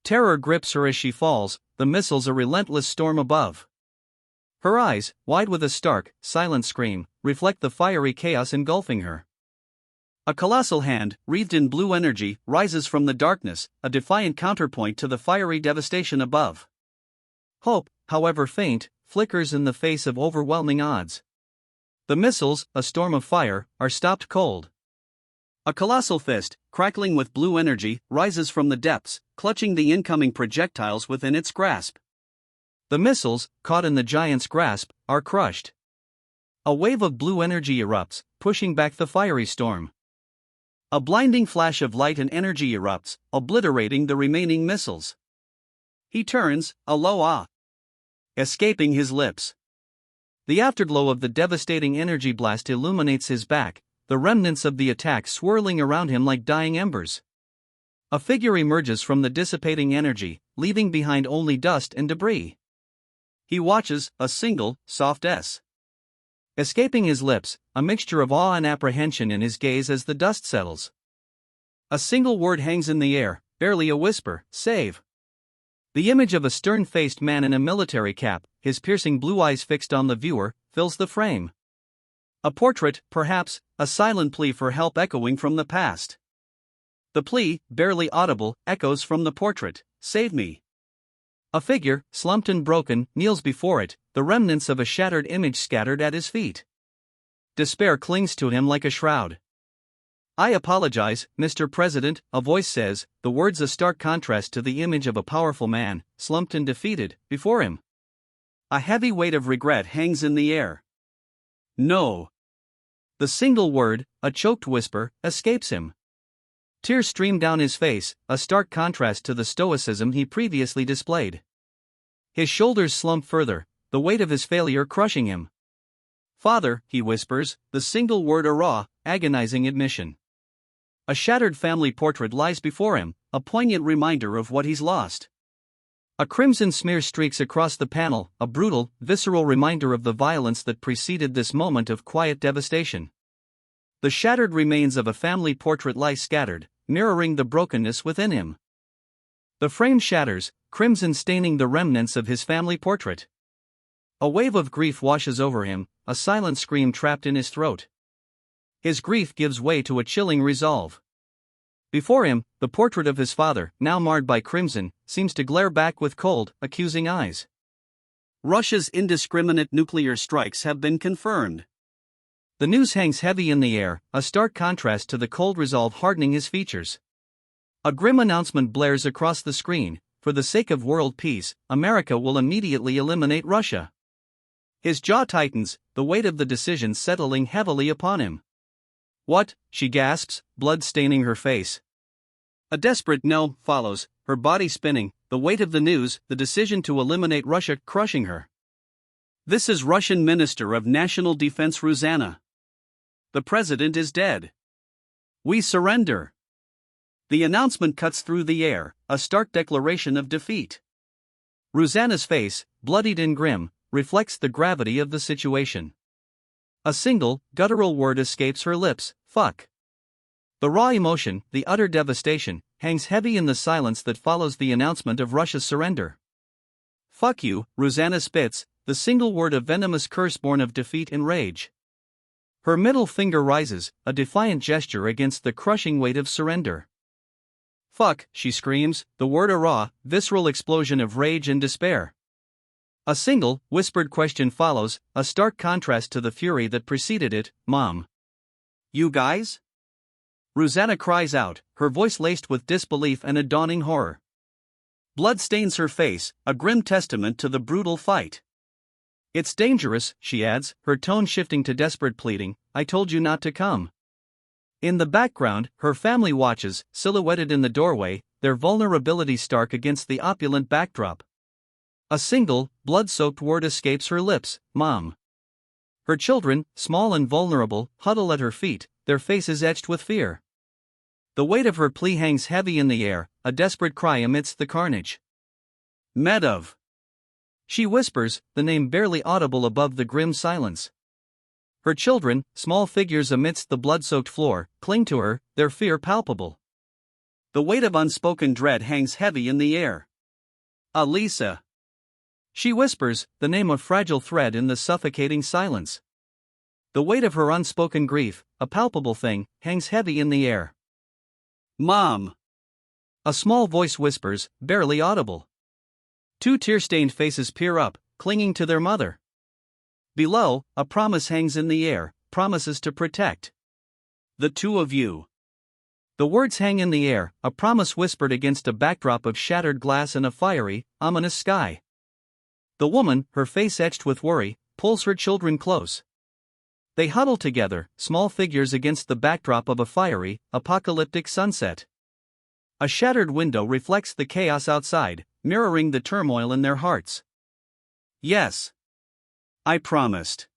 Terror grips her as she falls, the missiles a relentless storm above. Her eyes, wide with a stark, silent scream, reflect the fiery chaos engulfing her. A colossal hand, wreathed in blue energy, rises from the darkness, a defiant counterpoint to the fiery devastation above. Hope, however faint, flickers in the face of overwhelming odds. The missiles, a storm of fire, are stopped cold. A colossal fist, crackling with blue energy, rises from the depths, clutching the incoming projectiles within its grasp. The missiles, caught in the giant's grasp, are crushed. A wave of blue energy erupts, pushing back the fiery storm. A blinding flash of light and energy erupts, obliterating the remaining missiles. He turns, a low ah, escaping his lips. The afterglow of the devastating energy blast illuminates his back, the remnants of the attack swirling around him like dying embers. A figure emerges from the dissipating energy, leaving behind only dust and debris. He watches, a single, soft S escaping his lips, a mixture of awe and apprehension in his gaze as the dust settles. A single word hangs in the air, barely a whisper, save. The image of a stern-faced man in a military cap, his piercing blue eyes fixed on the viewer, fills the frame. A portrait, perhaps, a silent plea for help echoing from the past. The plea, barely audible, echoes from the portrait, save me. A figure, slumped and broken, kneels before it, the remnants of a shattered image scattered at his feet. Despair clings to him like a shroud. I apologize, Mr. President, a voice says, the words a stark contrast to the image of a powerful man, slumped and defeated, before him. A heavy weight of regret hangs in the air. No. The single word, a choked whisper, escapes him. Tears stream down his face, a stark contrast to the stoicism he previously displayed. His shoulders slump further, the weight of his failure crushing him. Father, he whispers, the single word a raw, agonizing admission. A shattered family portrait lies before him, a poignant reminder of what he's lost. A crimson smear streaks across the panel, a brutal, visceral reminder of the violence that preceded this moment of quiet devastation. The shattered remains of a family portrait lie scattered, mirroring the brokenness within him. The frame shatters, crimson staining the remnants of his family portrait. A wave of grief washes over him, a silent scream trapped in his throat. His grief gives way to a chilling resolve. Before him, the portrait of his father, now marred by crimson, seems to glare back with cold, accusing eyes. Russia's indiscriminate nuclear strikes have been confirmed. The news hangs heavy in the air, a stark contrast to the cold resolve hardening his features. A grim announcement blares across the screen, for the sake of world peace, America will immediately eliminate Russia. His jaw tightens, the weight of the decision settling heavily upon him. What? She gasps, blood staining her face. A desperate no follows, her body spinning, the weight of the news, the decision to eliminate Russia crushing her. This is Russian Minister of National Defense Rosanna. The president is dead. We surrender. The announcement cuts through the air, a stark declaration of defeat. Rosanna's face, bloodied and grim, reflects the gravity of the situation. A single, guttural word escapes her lips, fuck. The raw emotion, the utter devastation, hangs heavy in the silence that follows the announcement of Russia's surrender. Fuck you, Rosanna spits, the single word a venomous curse born of defeat and rage. Her middle finger rises, a defiant gesture against the crushing weight of surrender. Fuck, she screams, the word a raw, visceral explosion of rage and despair. A single, whispered question follows, a stark contrast to the fury that preceded it, Mom. You guys? Rosanna cries out, her voice laced with disbelief and a dawning horror. Blood stains her face, a grim testament to the brutal fight. It's dangerous, she adds, her tone shifting to desperate pleading, I told you not to come. In the background, her family watches, silhouetted in the doorway, their vulnerability stark against the opulent backdrop. A single, blood-soaked word escapes her lips, Mom. Her children, small and vulnerable, huddle at her feet, their faces etched with fear. The weight of her plea hangs heavy in the air, a desperate cry amidst the carnage. Medov. She whispers, the name barely audible above the grim silence. Her children, small figures amidst the blood-soaked floor, cling to her, their fear palpable. The weight of unspoken dread hangs heavy in the air. Alisa. She whispers, the name a fragile thread in the suffocating silence. The weight of her unspoken grief, a palpable thing, hangs heavy in the air. Mom. A small voice whispers, barely audible. Two tear-stained faces peer up, clinging to their mother. Below, a promise hangs in the air, promises to protect. The two of you. The words hang in the air, a promise whispered against a backdrop of shattered glass and a fiery, ominous sky. The woman, her face etched with worry, pulls her children close. They huddle together, small figures against the backdrop of a fiery, apocalyptic sunset. A shattered window reflects the chaos outside, mirroring the turmoil in their hearts. Yes. I promised.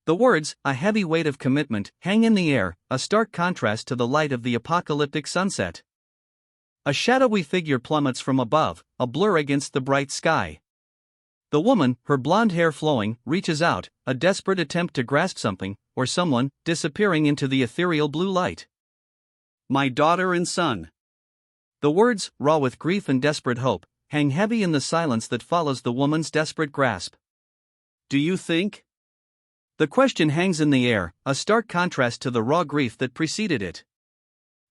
The words, a heavy weight of commitment, hang in the air, a stark contrast to the light of the apocalyptic sunset. A shadowy figure plummets from above, a blur against the bright sky. The woman, her blonde hair flowing, reaches out, a desperate attempt to grasp something, or someone, disappearing into the ethereal blue light. My daughter and son. The words, raw with grief and desperate hope, hang heavy in the silence that follows the woman's desperate grasp. Do you think? The question hangs in the air, a stark contrast to the raw grief that preceded it.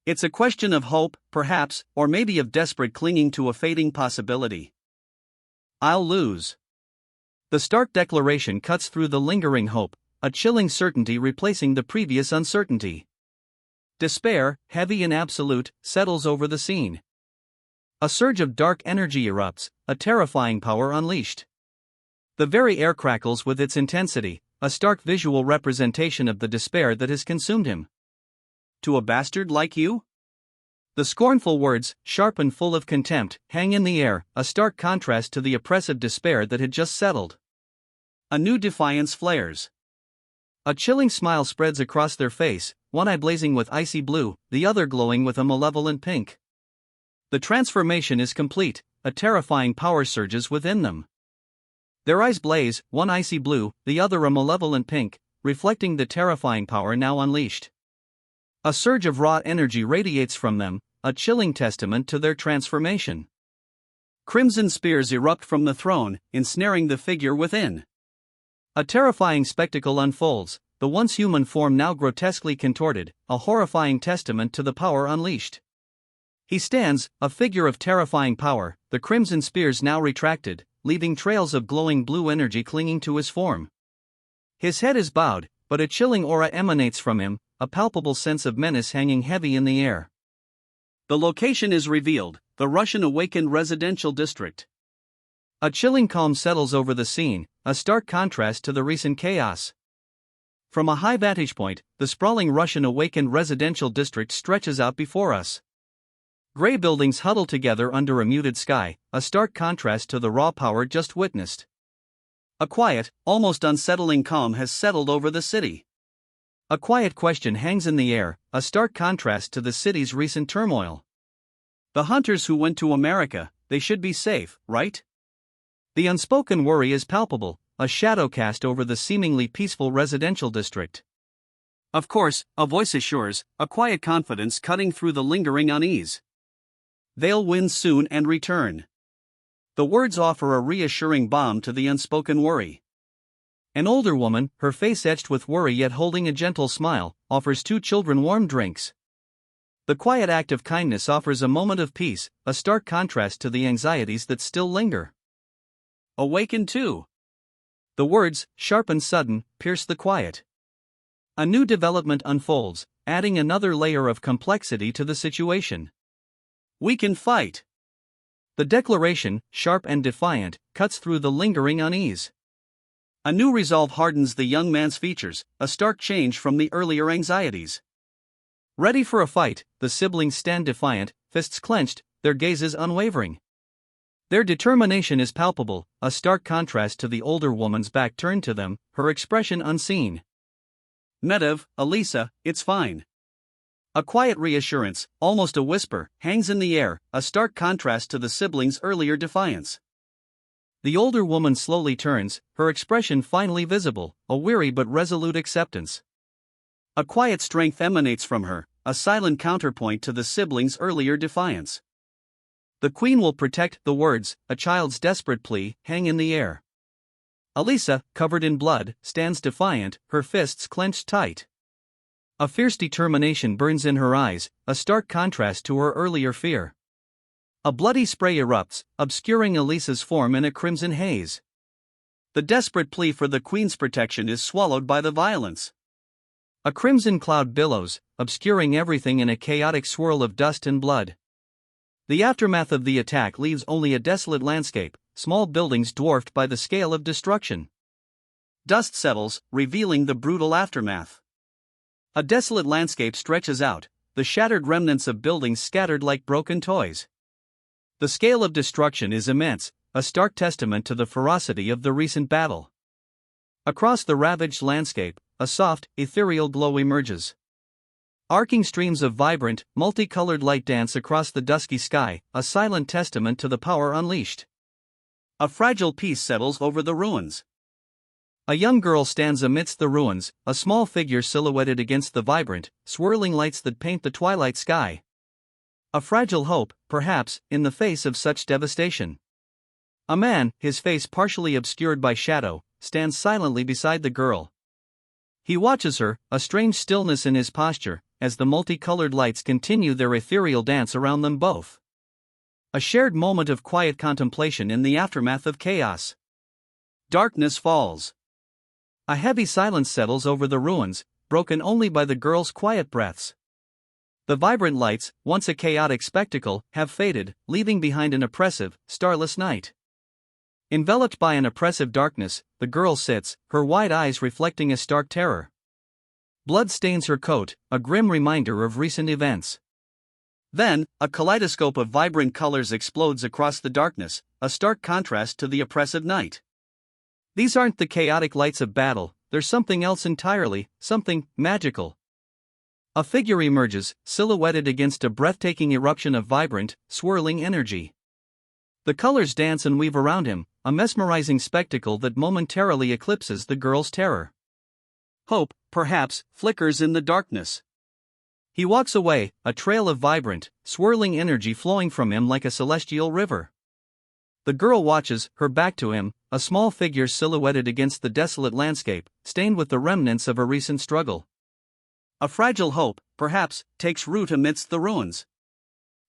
It's a question of hope, perhaps, or maybe of desperate clinging to a fading possibility. I'll lose. The stark declaration cuts through the lingering hope, a chilling certainty replacing the previous uncertainty. Despair, heavy and absolute, settles over the scene. A surge of dark energy erupts, a terrifying power unleashed. The very air crackles with its intensity, a stark visual representation of the despair that has consumed him. To a bastard like you? The scornful words, sharp and full of contempt, hang in the air, a stark contrast to the oppressive despair that had just settled. A new defiance flares. A chilling smile spreads across their face, one eye blazing with icy blue, the other glowing with a malevolent pink. The transformation is complete, a terrifying power surges within them. Their eyes blaze, one icy blue, the other a malevolent pink, reflecting the terrifying power now unleashed. A surge of raw energy radiates from them, a chilling testament to their transformation. Crimson spears erupt from the throne, ensnaring the figure within. A terrifying spectacle unfolds, the once human form now grotesquely contorted, a horrifying testament to the power unleashed. He stands, a figure of terrifying power, the crimson spears now retracted, leaving trails of glowing blue energy clinging to his form. His head is bowed, but a chilling aura emanates from him, a palpable sense of menace hanging heavy in the air. The location is revealed, the Russian awakened residential district. A chilling calm settles over the scene, a stark contrast to the recent chaos. From a high vantage point, the sprawling Russian awakened residential district stretches out before us. Gray buildings huddle together under a muted sky, a stark contrast to the raw power just witnessed. A quiet, almost unsettling calm has settled over the city. A quiet question hangs in the air, a stark contrast to the city's recent turmoil. The hunters who went to America, they should be safe, right? The unspoken worry is palpable, a shadow cast over the seemingly peaceful residential district. Of course, a voice assures, a quiet confidence cutting through the lingering unease. They'll win soon and return. The words offer a reassuring balm to the unspoken worry. An older woman, her face etched with worry yet holding a gentle smile, offers two children warm drinks. The quiet act of kindness offers a moment of peace, a stark contrast to the anxieties that still linger. Awaken too. The words, sharp and sudden, pierce the quiet. A new development unfolds, adding another layer of complexity to the situation. We can fight. The declaration, sharp and defiant, cuts through the lingering unease. A new resolve hardens the young man's features, a stark change from the earlier anxieties. Ready for a fight, the siblings stand defiant, fists clenched, their gazes unwavering. Their determination is palpable, a stark contrast to the older woman's back turned to them, her expression unseen. Medov, Elisa, it's fine. A quiet reassurance, almost a whisper, hangs in the air, a stark contrast to the siblings' earlier defiance. The older woman slowly turns, her expression finally visible, a weary but resolute acceptance. A quiet strength emanates from her, a silent counterpoint to the siblings' earlier defiance. The queen will protect, the words, a child's desperate plea, hang in the air. Elisa, covered in blood, stands defiant, her fists clenched tight. A fierce determination burns in her eyes, a stark contrast to her earlier fear. A bloody spray erupts, obscuring Elisa's form in a crimson haze. The desperate plea for the queen's protection is swallowed by the violence. A crimson cloud billows, obscuring everything in a chaotic swirl of dust and blood. The aftermath of the attack leaves only a desolate landscape, small buildings dwarfed by the scale of destruction. Dust settles, revealing the brutal aftermath. A desolate landscape stretches out, the shattered remnants of buildings scattered like broken toys. The scale of destruction is immense, a stark testament to the ferocity of the recent battle. Across the ravaged landscape, a soft, ethereal glow emerges. Arcing streams of vibrant, multicolored light dance across the dusky sky, a silent testament to the power unleashed. A fragile peace settles over the ruins. A young girl stands amidst the ruins, a small figure silhouetted against the vibrant, swirling lights that paint the twilight sky. A fragile hope, perhaps, in the face of such devastation. A man, his face partially obscured by shadow, stands silently beside the girl. He watches her, a strange stillness in his posture, as the multicolored lights continue their ethereal dance around them both. A shared moment of quiet contemplation in the aftermath of chaos. Darkness falls. A heavy silence settles over the ruins, broken only by the girl's quiet breaths. The vibrant lights, once a chaotic spectacle, have faded, leaving behind an oppressive, starless night. Enveloped by an oppressive darkness, the girl sits, her wide eyes reflecting a stark terror. Blood stains her coat, a grim reminder of recent events. Then, a kaleidoscope of vibrant colors explodes across the darkness, a stark contrast to the oppressive night. These aren't the chaotic lights of battle, they're something else entirely, something magical. A figure emerges, silhouetted against a breathtaking eruption of vibrant, swirling energy. The colors dance and weave around him, a mesmerizing spectacle that momentarily eclipses the girl's terror. Hope, perhaps, flickers in the darkness. He walks away, a trail of vibrant, swirling energy flowing from him like a celestial river. The girl watches, her back to him, a small figure silhouetted against the desolate landscape, stained with the remnants of a recent struggle. A fragile hope, perhaps, takes root amidst the ruins.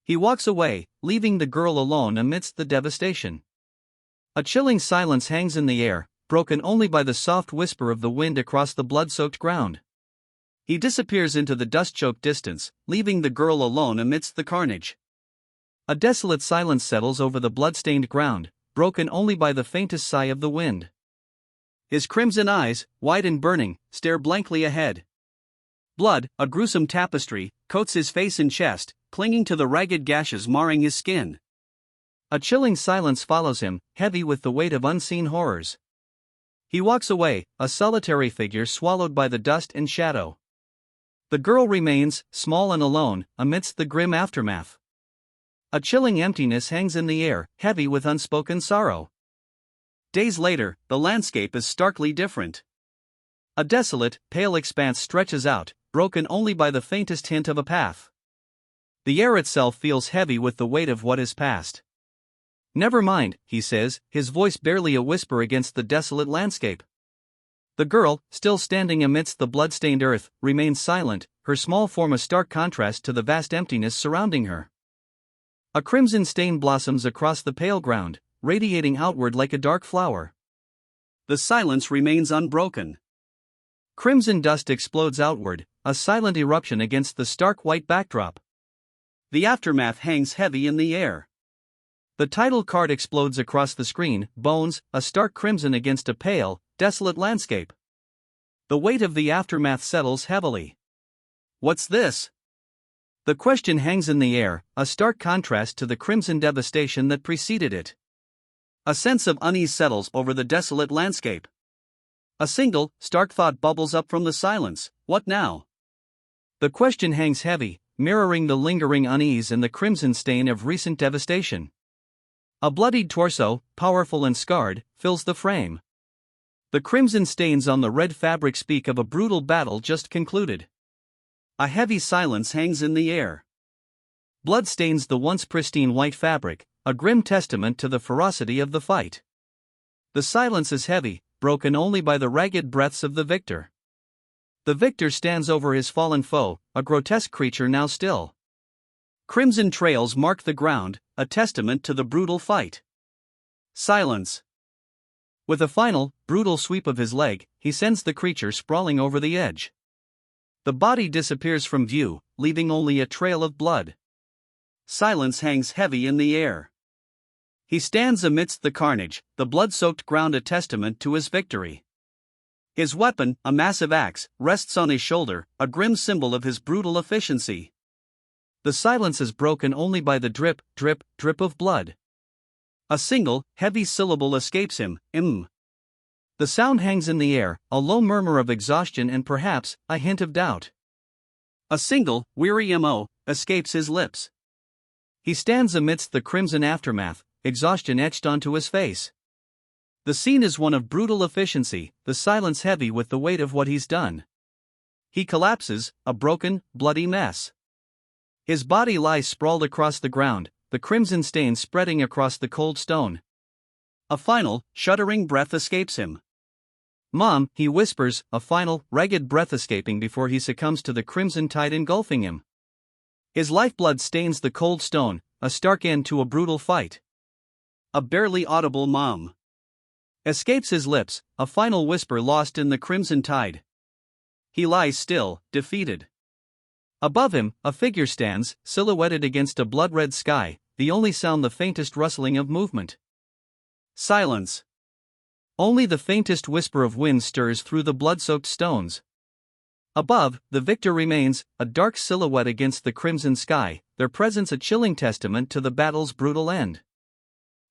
He walks away, leaving the girl alone amidst the devastation. A chilling silence hangs in the air, broken only by the soft whisper of the wind across the blood-soaked ground. He disappears into the dust-choked distance, leaving the girl alone amidst the carnage. A desolate silence settles over the blood-stained ground, broken only by the faintest sigh of the wind. His crimson eyes, wide and burning, stare blankly ahead. Blood, a gruesome tapestry, coats his face and chest, clinging to the ragged gashes marring his skin. A chilling silence follows him, heavy with the weight of unseen horrors. He walks away, a solitary figure swallowed by the dust and shadow. The girl remains, small and alone, amidst the grim aftermath. A chilling emptiness hangs in the air, heavy with unspoken sorrow. Days later, the landscape is starkly different. A desolate, pale expanse stretches out, broken only by the faintest hint of a path. The air itself feels heavy with the weight of what is past. "Never mind," he says, his voice barely a whisper against the desolate landscape. The girl, still standing amidst the blood-stained earth, remains silent, her small form a stark contrast to the vast emptiness surrounding her. A crimson stain blossoms across the pale ground, radiating outward like a dark flower. The silence remains unbroken. Crimson dust explodes outward, a silent eruption against the stark white backdrop. The aftermath hangs heavy in the air. The title card explodes across the screen, Bones, a stark crimson against a pale, desolate landscape. The weight of the aftermath settles heavily. What's this? The question hangs in the air, a stark contrast to the crimson devastation that preceded it. A sense of unease settles over the desolate landscape. A single, stark thought bubbles up from the silence: what now? The question hangs heavy, mirroring the lingering unease and the crimson stain of recent devastation. A bloodied torso, powerful and scarred, fills the frame. The crimson stains on the red fabric speak of a brutal battle just concluded. A heavy silence hangs in the air. Blood stains the once pristine white fabric, a grim testament to the ferocity of the fight. The silence is heavy, broken only by the ragged breaths of the victor. The victor stands over his fallen foe, a grotesque creature now still. Crimson trails mark the ground, a testament to the brutal fight. Silence. With a final, brutal sweep of his leg, he sends the creature sprawling over the edge. The body disappears from view, leaving only a trail of blood. Silence hangs heavy in the air. He stands amidst the carnage, the blood-soaked ground a testament to his victory. His weapon, a massive axe, rests on his shoulder, a grim symbol of his brutal efficiency. The silence is broken only by the drip, drip, drip of blood. A single, heavy syllable escapes him, The sound hangs in the air, a low murmur of exhaustion and perhaps a hint of doubt. A single, weary escapes his lips. He stands amidst the crimson aftermath, exhaustion etched onto his face. The scene is one of brutal efficiency, the silence heavy with the weight of what he's done. He collapses, a broken, bloody mess. His body lies sprawled across the ground, the crimson stain spreading across the cold stone. A final, shuddering breath escapes him. "Mom," he whispers, a final, ragged breath escaping before he succumbs to the crimson tide engulfing him. His lifeblood stains the cold stone, a stark end to a brutal fight. A barely audible "Mom" escapes his lips, a final whisper lost in the crimson tide. He lies still, defeated. Above him, a figure stands, silhouetted against a blood-red sky, the only sound the faintest rustling of movement. Silence. Only the faintest whisper of wind stirs through the blood-soaked stones. Above, the victor remains, a dark silhouette against the crimson sky, their presence a chilling testament to the battle's brutal end.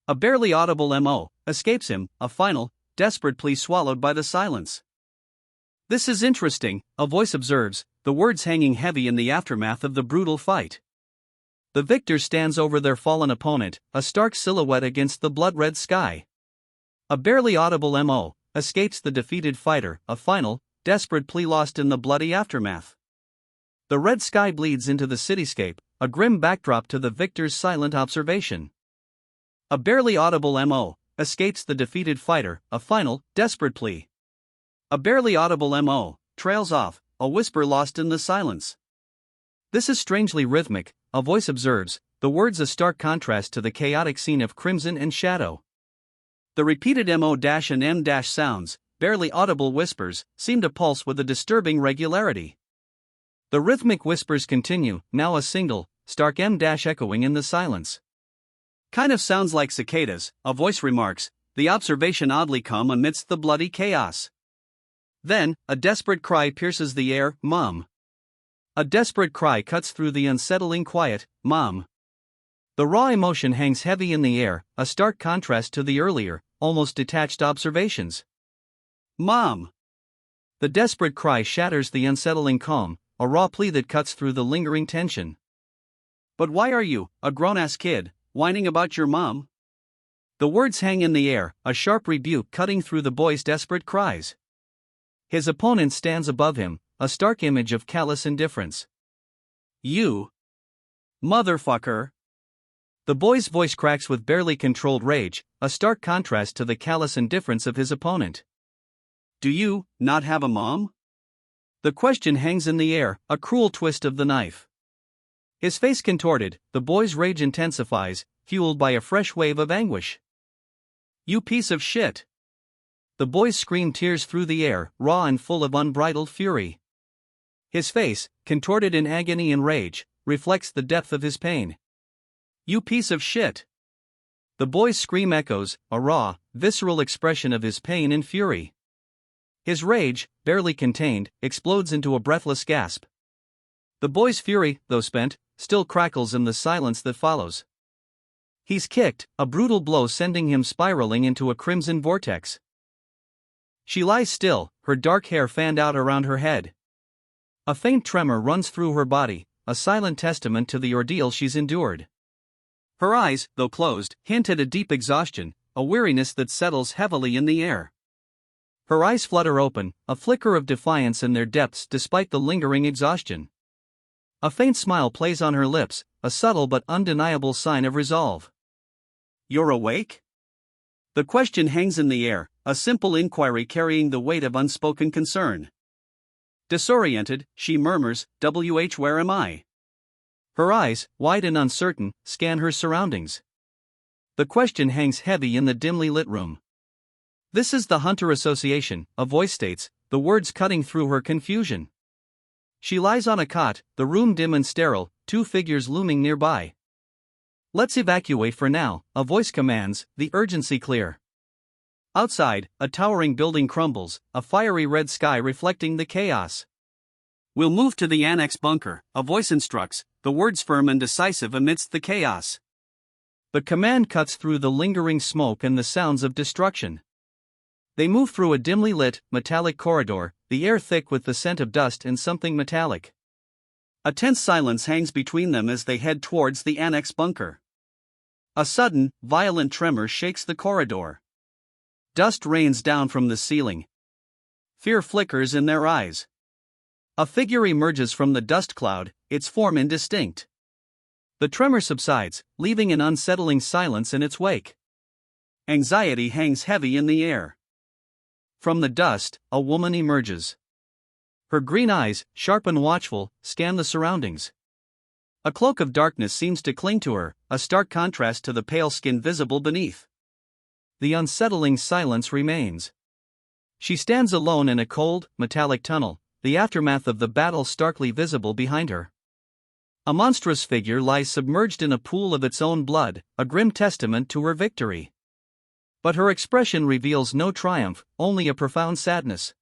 A barely audible escapes him, a final, desperate plea swallowed by the silence. "This is interesting," a voice observes, the words hanging heavy in the aftermath of the brutal fight. The victor stands over their fallen opponent, a stark silhouette against the blood-red sky. A barely audible escapes the defeated fighter, a final, desperate plea lost in the bloody aftermath. The red sky bleeds into the cityscape, a grim backdrop to the victor's silent observation. A barely audible escapes the defeated fighter, a final, desperate plea. A barely audible trails off, a whisper lost in the silence. "This is strangely rhythmic," a voice observes, the words a stark contrast to the chaotic scene of crimson and shadow. The repeated and sounds, barely audible whispers, seem to pulse with a disturbing regularity. The rhythmic whispers continue, now a single, stark echoing in the silence. "Kind of sounds like cicadas," a voice remarks, the observation oddly calm amidst the bloody chaos. Then, a desperate cry pierces the air, "Mom!" A desperate cry cuts through the unsettling quiet, "Mom!" The raw emotion hangs heavy in the air, a stark contrast to the earlier, almost detached observations. "Mom!" The desperate cry shatters the unsettling calm, a raw plea that cuts through the lingering tension. "But why are you, a grown-ass kid, whining about your mom?" The words hang in the air, a sharp rebuke cutting through the boy's desperate cries. His opponent stands above him, a stark image of callous indifference. "You motherfucker!" The boy's voice cracks with barely controlled rage, a stark contrast to the callous indifference of his opponent. "Do you not have a mom?" The question hangs in the air, a cruel twist of the knife. His face contorted, the boy's rage intensifies, fueled by a fresh wave of anguish. "You piece of shit!" The boy's scream tears through the air, raw and full of unbridled fury. His face, contorted in agony and rage, reflects the depth of his pain. "You piece of shit!" The boy's scream echoes, a raw, visceral expression of his pain and fury. His rage, barely contained, explodes into a breathless gasp. The boy's fury, though spent, still crackles in the silence that follows. He's kicked, a brutal blow sending him spiraling into a crimson vortex. She lies still, her dark hair fanned out around her head. A faint tremor runs through her body, a silent testament to the ordeal she's endured. Her eyes, though closed, hint at a deep exhaustion, a weariness that settles heavily in the air. Her eyes flutter open, a flicker of defiance in their depths despite the lingering exhaustion. A faint smile plays on her lips, a subtle but undeniable sign of resolve. "You're awake?" The question hangs in the air, a simple inquiry carrying the weight of unspoken concern. Disoriented, she murmurs, Where am I?" Her eyes, wide and uncertain, scan her surroundings. The question hangs heavy in the dimly lit room. "This is the Hunter Association," a voice states, the words cutting through her confusion. She lies on a cot, the room dim and sterile, two figures looming nearby. "Let's evacuate for now," a voice commands, the urgency clear. Outside, a towering building crumbles, a fiery red sky reflecting the chaos. "We'll move to the annex bunker," a voice instructs, the words firm and decisive amidst the chaos. The command cuts through the lingering smoke and the sounds of destruction. They move through a dimly lit, metallic corridor, the air thick with the scent of dust and something metallic. A tense silence hangs between them as they head towards the annex bunker. A sudden, violent tremor shakes the corridor. Dust rains down from the ceiling. Fear flickers in their eyes. A figure emerges from the dust cloud, its form indistinct. The tremor subsides, leaving an unsettling silence in its wake. Anxiety hangs heavy in the air. From the dust, a woman emerges. Her green eyes, sharp and watchful, scan the surroundings. A cloak of darkness seems to cling to her, a stark contrast to the pale skin visible beneath. The unsettling silence remains. She stands alone in a cold, metallic tunnel, the aftermath of the battle starkly visible behind her. A monstrous figure lies submerged in a pool of its own blood, a grim testament to her victory. But her expression reveals no triumph, only a profound sadness.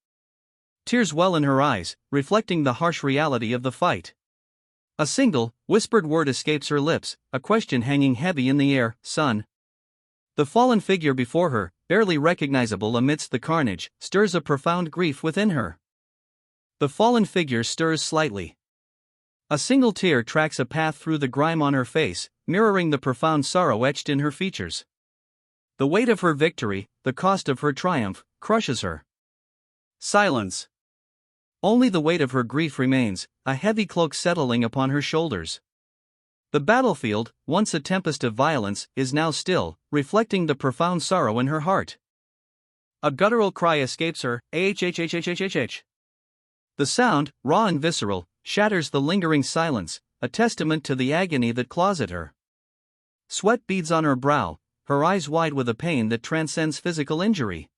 Tears well in her eyes, reflecting the harsh reality of the fight. A single, whispered word escapes her lips, a question hanging heavy in the air: "Son." The fallen figure before her, barely recognizable amidst the carnage, stirs a profound grief within her. The fallen figure stirs slightly. A single tear tracks a path through the grime on her face, mirroring the profound sorrow etched in her features. The weight of her victory, the cost of her triumph, crushes her. Silence. Only the weight of her grief remains, a heavy cloak settling upon her shoulders. The battlefield, once a tempest of violence, is now still, reflecting the profound sorrow in her heart. A guttural cry escapes her, "Ahhhhhhhh." The sound, raw and visceral, shatters the lingering silence, a testament to the agony that claws at her. Sweat beads on her brow, her eyes wide with a pain that transcends physical injury.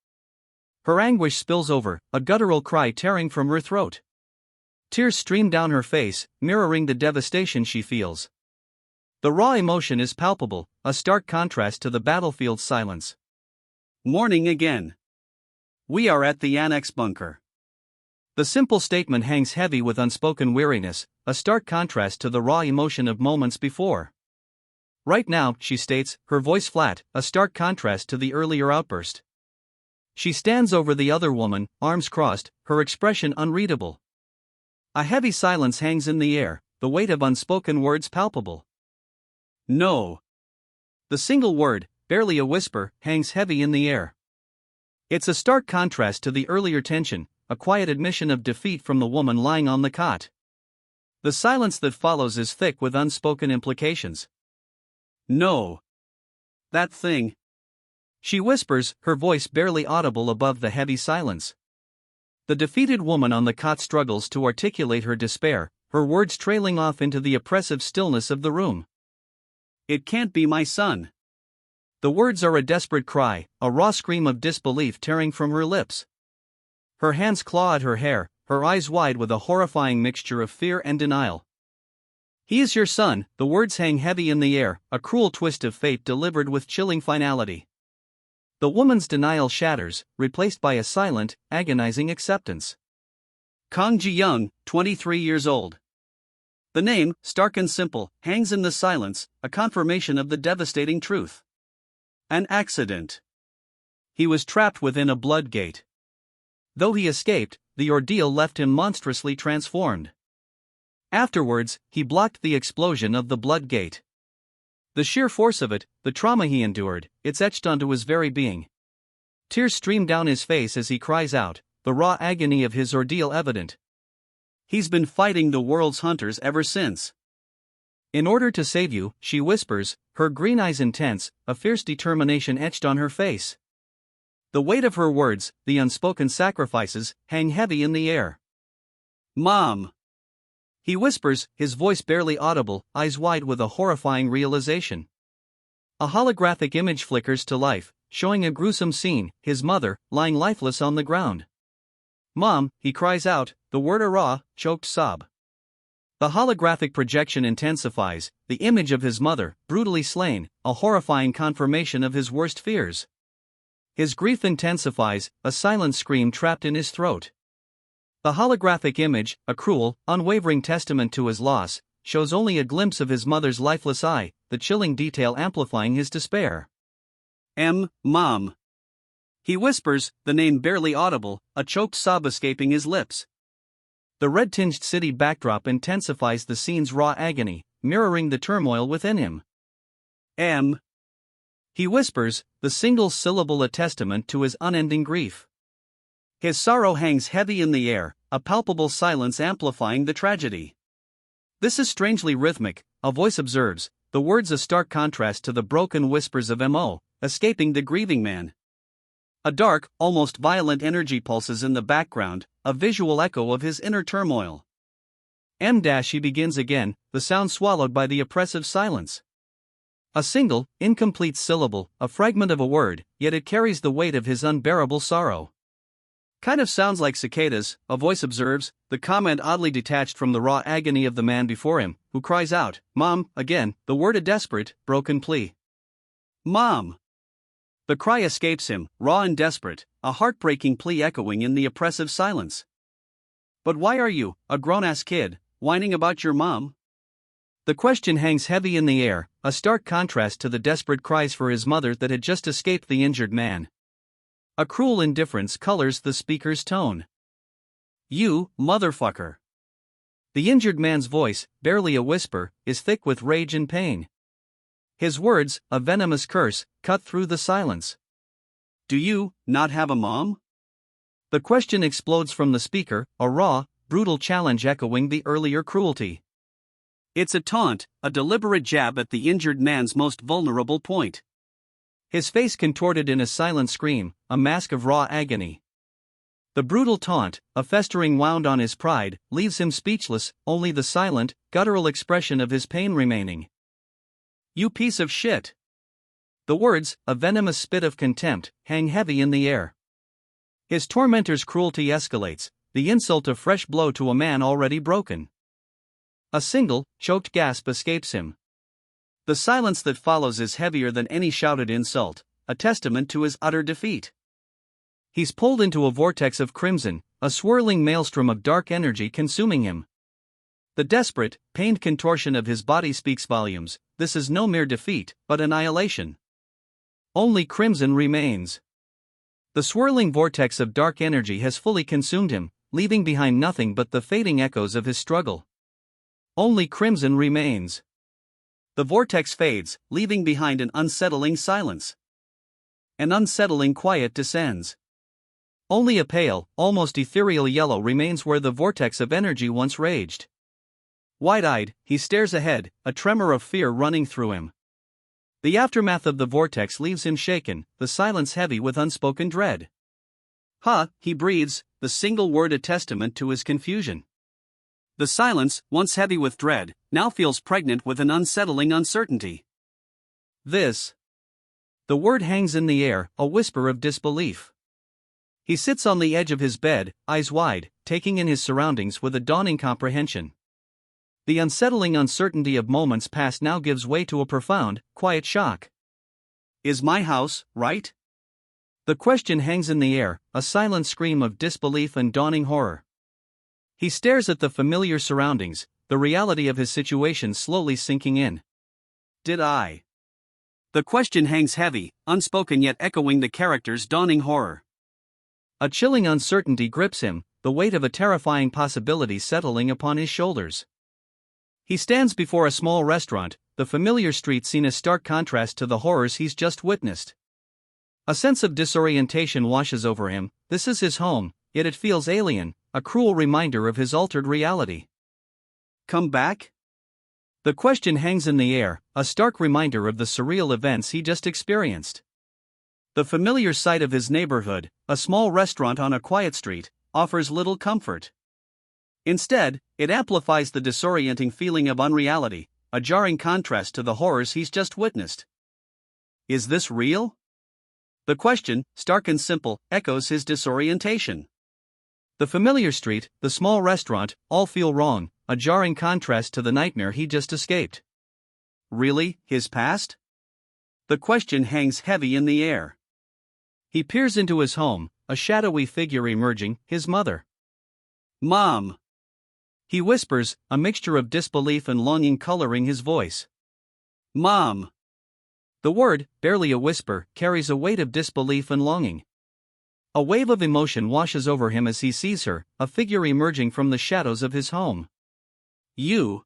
Her anguish spills over, a guttural cry tearing from her throat. Tears stream down her face, mirroring the devastation she feels. The raw emotion is palpable, a stark contrast to the battlefield's silence. Morning again. We are at the annex bunker. The simple statement hangs heavy with unspoken weariness, a stark contrast to the raw emotion of moments before. "Right now," she states, her voice flat, a stark contrast to the earlier outburst. She stands over the other woman, arms crossed, her expression unreadable. A heavy silence hangs in the air, the weight of unspoken words palpable. "No." The single word, barely a whisper, hangs heavy in the air. It's a stark contrast to the earlier tension, a quiet admission of defeat from the woman lying on the cot. The silence that follows is thick with unspoken implications. "No. That thing." She whispers, her voice barely audible above the heavy silence. The defeated woman on the cot struggles to articulate her despair, her words trailing off into the oppressive stillness of the room. "It can't be my son." The words are a desperate cry, a raw scream of disbelief tearing from her lips. Her hands claw at her hair, her eyes wide with a horrifying mixture of fear and denial. "He is your son," the words hang heavy in the air, a cruel twist of fate delivered with chilling finality. The woman's denial shatters, replaced by a silent, agonizing acceptance. Kang Ji-young, 23 years old. The name, stark and simple, hangs in the silence, a confirmation of the devastating truth. An accident. He was trapped within a blood gate. Though he escaped, the ordeal left him monstrously transformed. Afterwards, he blocked the explosion of the blood gate. The sheer force of it, the trauma he endured, it's etched onto his very being. Tears stream down his face as he cries out, the raw agony of his ordeal evident. He's been fighting the world's hunters ever since. "In order to save you," she whispers, her green eyes intense, a fierce determination etched on her face. The weight of her words, the unspoken sacrifices, hang heavy in the air. "Mom!" He whispers, his voice barely audible, eyes wide with a horrifying realization. A holographic image flickers to life, showing a gruesome scene, his mother, lying lifeless on the ground. "Mom," he cries out, the word a raw, choked sob. The holographic projection intensifies, the image of his mother, brutally slain, a horrifying confirmation of his worst fears. His grief intensifies, a silent scream trapped in his throat. The holographic image, a cruel, unwavering testament to his loss, shows only a glimpse of his mother's lifeless eye, the chilling detail amplifying his despair. Mom. He whispers, the name barely audible, a choked sob escaping his lips. The red-tinged city backdrop intensifies the scene's raw agony, mirroring the turmoil within him. He whispers, the single syllable a testament to his unending grief. His sorrow hangs heavy in the air, a palpable silence amplifying the tragedy. This is strangely rhythmic, a voice observes, the words a stark contrast to the broken whispers of Mo, escaping the grieving man. A dark, almost violent energy pulses in the background, a visual echo of his inner turmoil. He begins again, the sound swallowed by the oppressive silence. A single, incomplete syllable, a fragment of a word, yet it carries the weight of his unbearable sorrow. Kind of sounds like cicadas, a voice observes, the comment oddly detached from the raw agony of the man before him, who cries out, Mom, again, the word a desperate, broken plea. Mom! The cry escapes him, raw and desperate, a heartbreaking plea echoing in the oppressive silence. But why are you, a grown-ass kid, whining about your mom? The question hangs heavy in the air, a stark contrast to the desperate cries for his mother that had just escaped the injured man. A cruel indifference colors the speaker's tone. You, motherfucker. The injured man's voice, barely a whisper, is thick with rage and pain. His words, a venomous curse, cut through the silence. Do you not have a mom? The question explodes from the speaker, a raw, brutal challenge echoing the earlier cruelty. It's a taunt, a deliberate jab at the injured man's most vulnerable point. His face contorted in a silent scream, a mask of raw agony. The brutal taunt, a festering wound on his pride, leaves him speechless, only the silent, guttural expression of his pain remaining. You piece of shit. The words, a venomous spit of contempt, hang heavy in the air. His tormentor's cruelty escalates, the insult a fresh blow to a man already broken. A single, choked gasp escapes him. The silence that follows is heavier than any shouted insult, a testament to his utter defeat. He's pulled into a vortex of crimson, a swirling maelstrom of dark energy consuming him. The desperate, pained contortion of his body speaks volumes. This is no mere defeat, but annihilation. Only crimson remains. The swirling vortex of dark energy has fully consumed him, leaving behind nothing but the fading echoes of his struggle. Only crimson remains. The vortex fades, leaving behind an unsettling silence. An unsettling quiet descends. Only a pale, almost ethereal yellow remains where the vortex of energy once raged. Wide-eyed, he stares ahead, a tremor of fear running through him. The aftermath of the vortex leaves him shaken, the silence heavy with unspoken dread. He breathes, the single word a testament to his confusion. The silence, once heavy with dread, now feels pregnant with an unsettling uncertainty. This. The word hangs in the air, a whisper of disbelief. He sits on the edge of his bed, eyes wide, taking in his surroundings with a dawning comprehension. The unsettling uncertainty of moments past now gives way to a profound, quiet shock. Is my house right? The question hangs in the air, a silent scream of disbelief and dawning horror. He stares at the familiar surroundings, the reality of his situation slowly sinking in. Did I? The question hangs heavy, unspoken yet echoing the character's dawning horror. A chilling uncertainty grips him, the weight of a terrifying possibility settling upon his shoulders. He stands before a small restaurant, the familiar street scene a stark contrast to the horrors he's just witnessed. A sense of disorientation washes over him. This is his home, yet it feels alien, a cruel reminder of his altered reality. Come back? The question hangs in the air, a stark reminder of the surreal events he just experienced. The familiar sight of his neighborhood, a small restaurant on a quiet street, offers little comfort. Instead, it amplifies the disorienting feeling of unreality, a jarring contrast to the horrors he's just witnessed. Is this real? The question, stark and simple, echoes his disorientation. The familiar street, the small restaurant, all feel wrong, a jarring contrast to the nightmare he just escaped. Really, his past? The question hangs heavy in the air. He peers into his home, a shadowy figure emerging, his mother. Mom! He whispers, a mixture of disbelief and longing coloring his voice. Mom! The word, barely a whisper, carries a weight of disbelief and longing. A wave of emotion washes over him as he sees her, a figure emerging from the shadows of his home. You!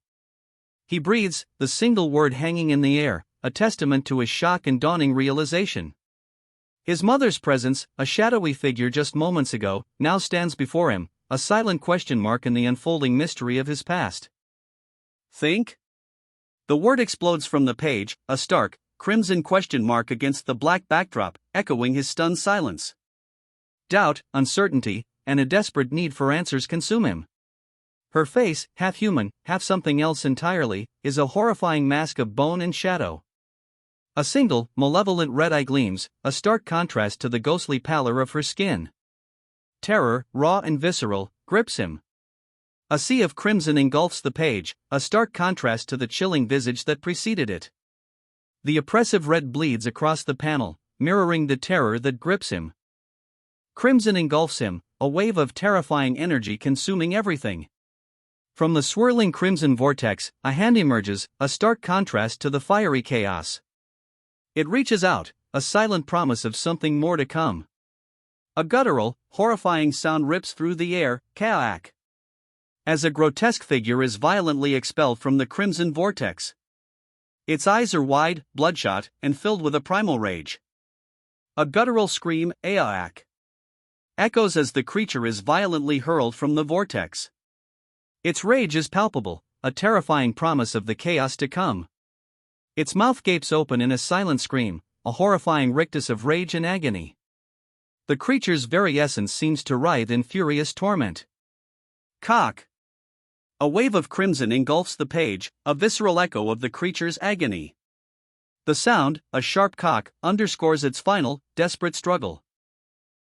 He breathes, the single word hanging in the air, a testament to his shock and dawning realization. His mother's presence, a shadowy figure just moments ago, now stands before him, a silent question mark in the unfolding mystery of his past. Think? The word explodes from the page, a stark, crimson question mark against the black backdrop, echoing his stunned silence. Doubt, uncertainty, and a desperate need for answers consume him. Her face, half human, half something else entirely, is a horrifying mask of bone and shadow. A single, malevolent red eye gleams, a stark contrast to the ghostly pallor of her skin. Terror, raw and visceral, grips him. A sea of crimson engulfs the page, a stark contrast to the chilling visage that preceded it. The oppressive red bleeds across the panel, mirroring the terror that grips him. Crimson engulfs him, a wave of terrifying energy consuming everything. From the swirling crimson vortex, a hand emerges, a stark contrast to the fiery chaos. It reaches out, a silent promise of something more to come. A guttural, horrifying sound rips through the air, kaak, as a grotesque figure is violently expelled from the crimson vortex. Its eyes are wide, bloodshot, and filled with a primal rage. A guttural scream, aak, echoes as the creature is violently hurled from the vortex. Its rage is palpable, a terrifying promise of the chaos to come. Its mouth gapes open in a silent scream, a horrifying rictus of rage and agony. The creature's very essence seems to writhe in furious torment. Cock! A wave of crimson engulfs the page, a visceral echo of the creature's agony. The sound, a sharp cock, underscores its final, desperate struggle.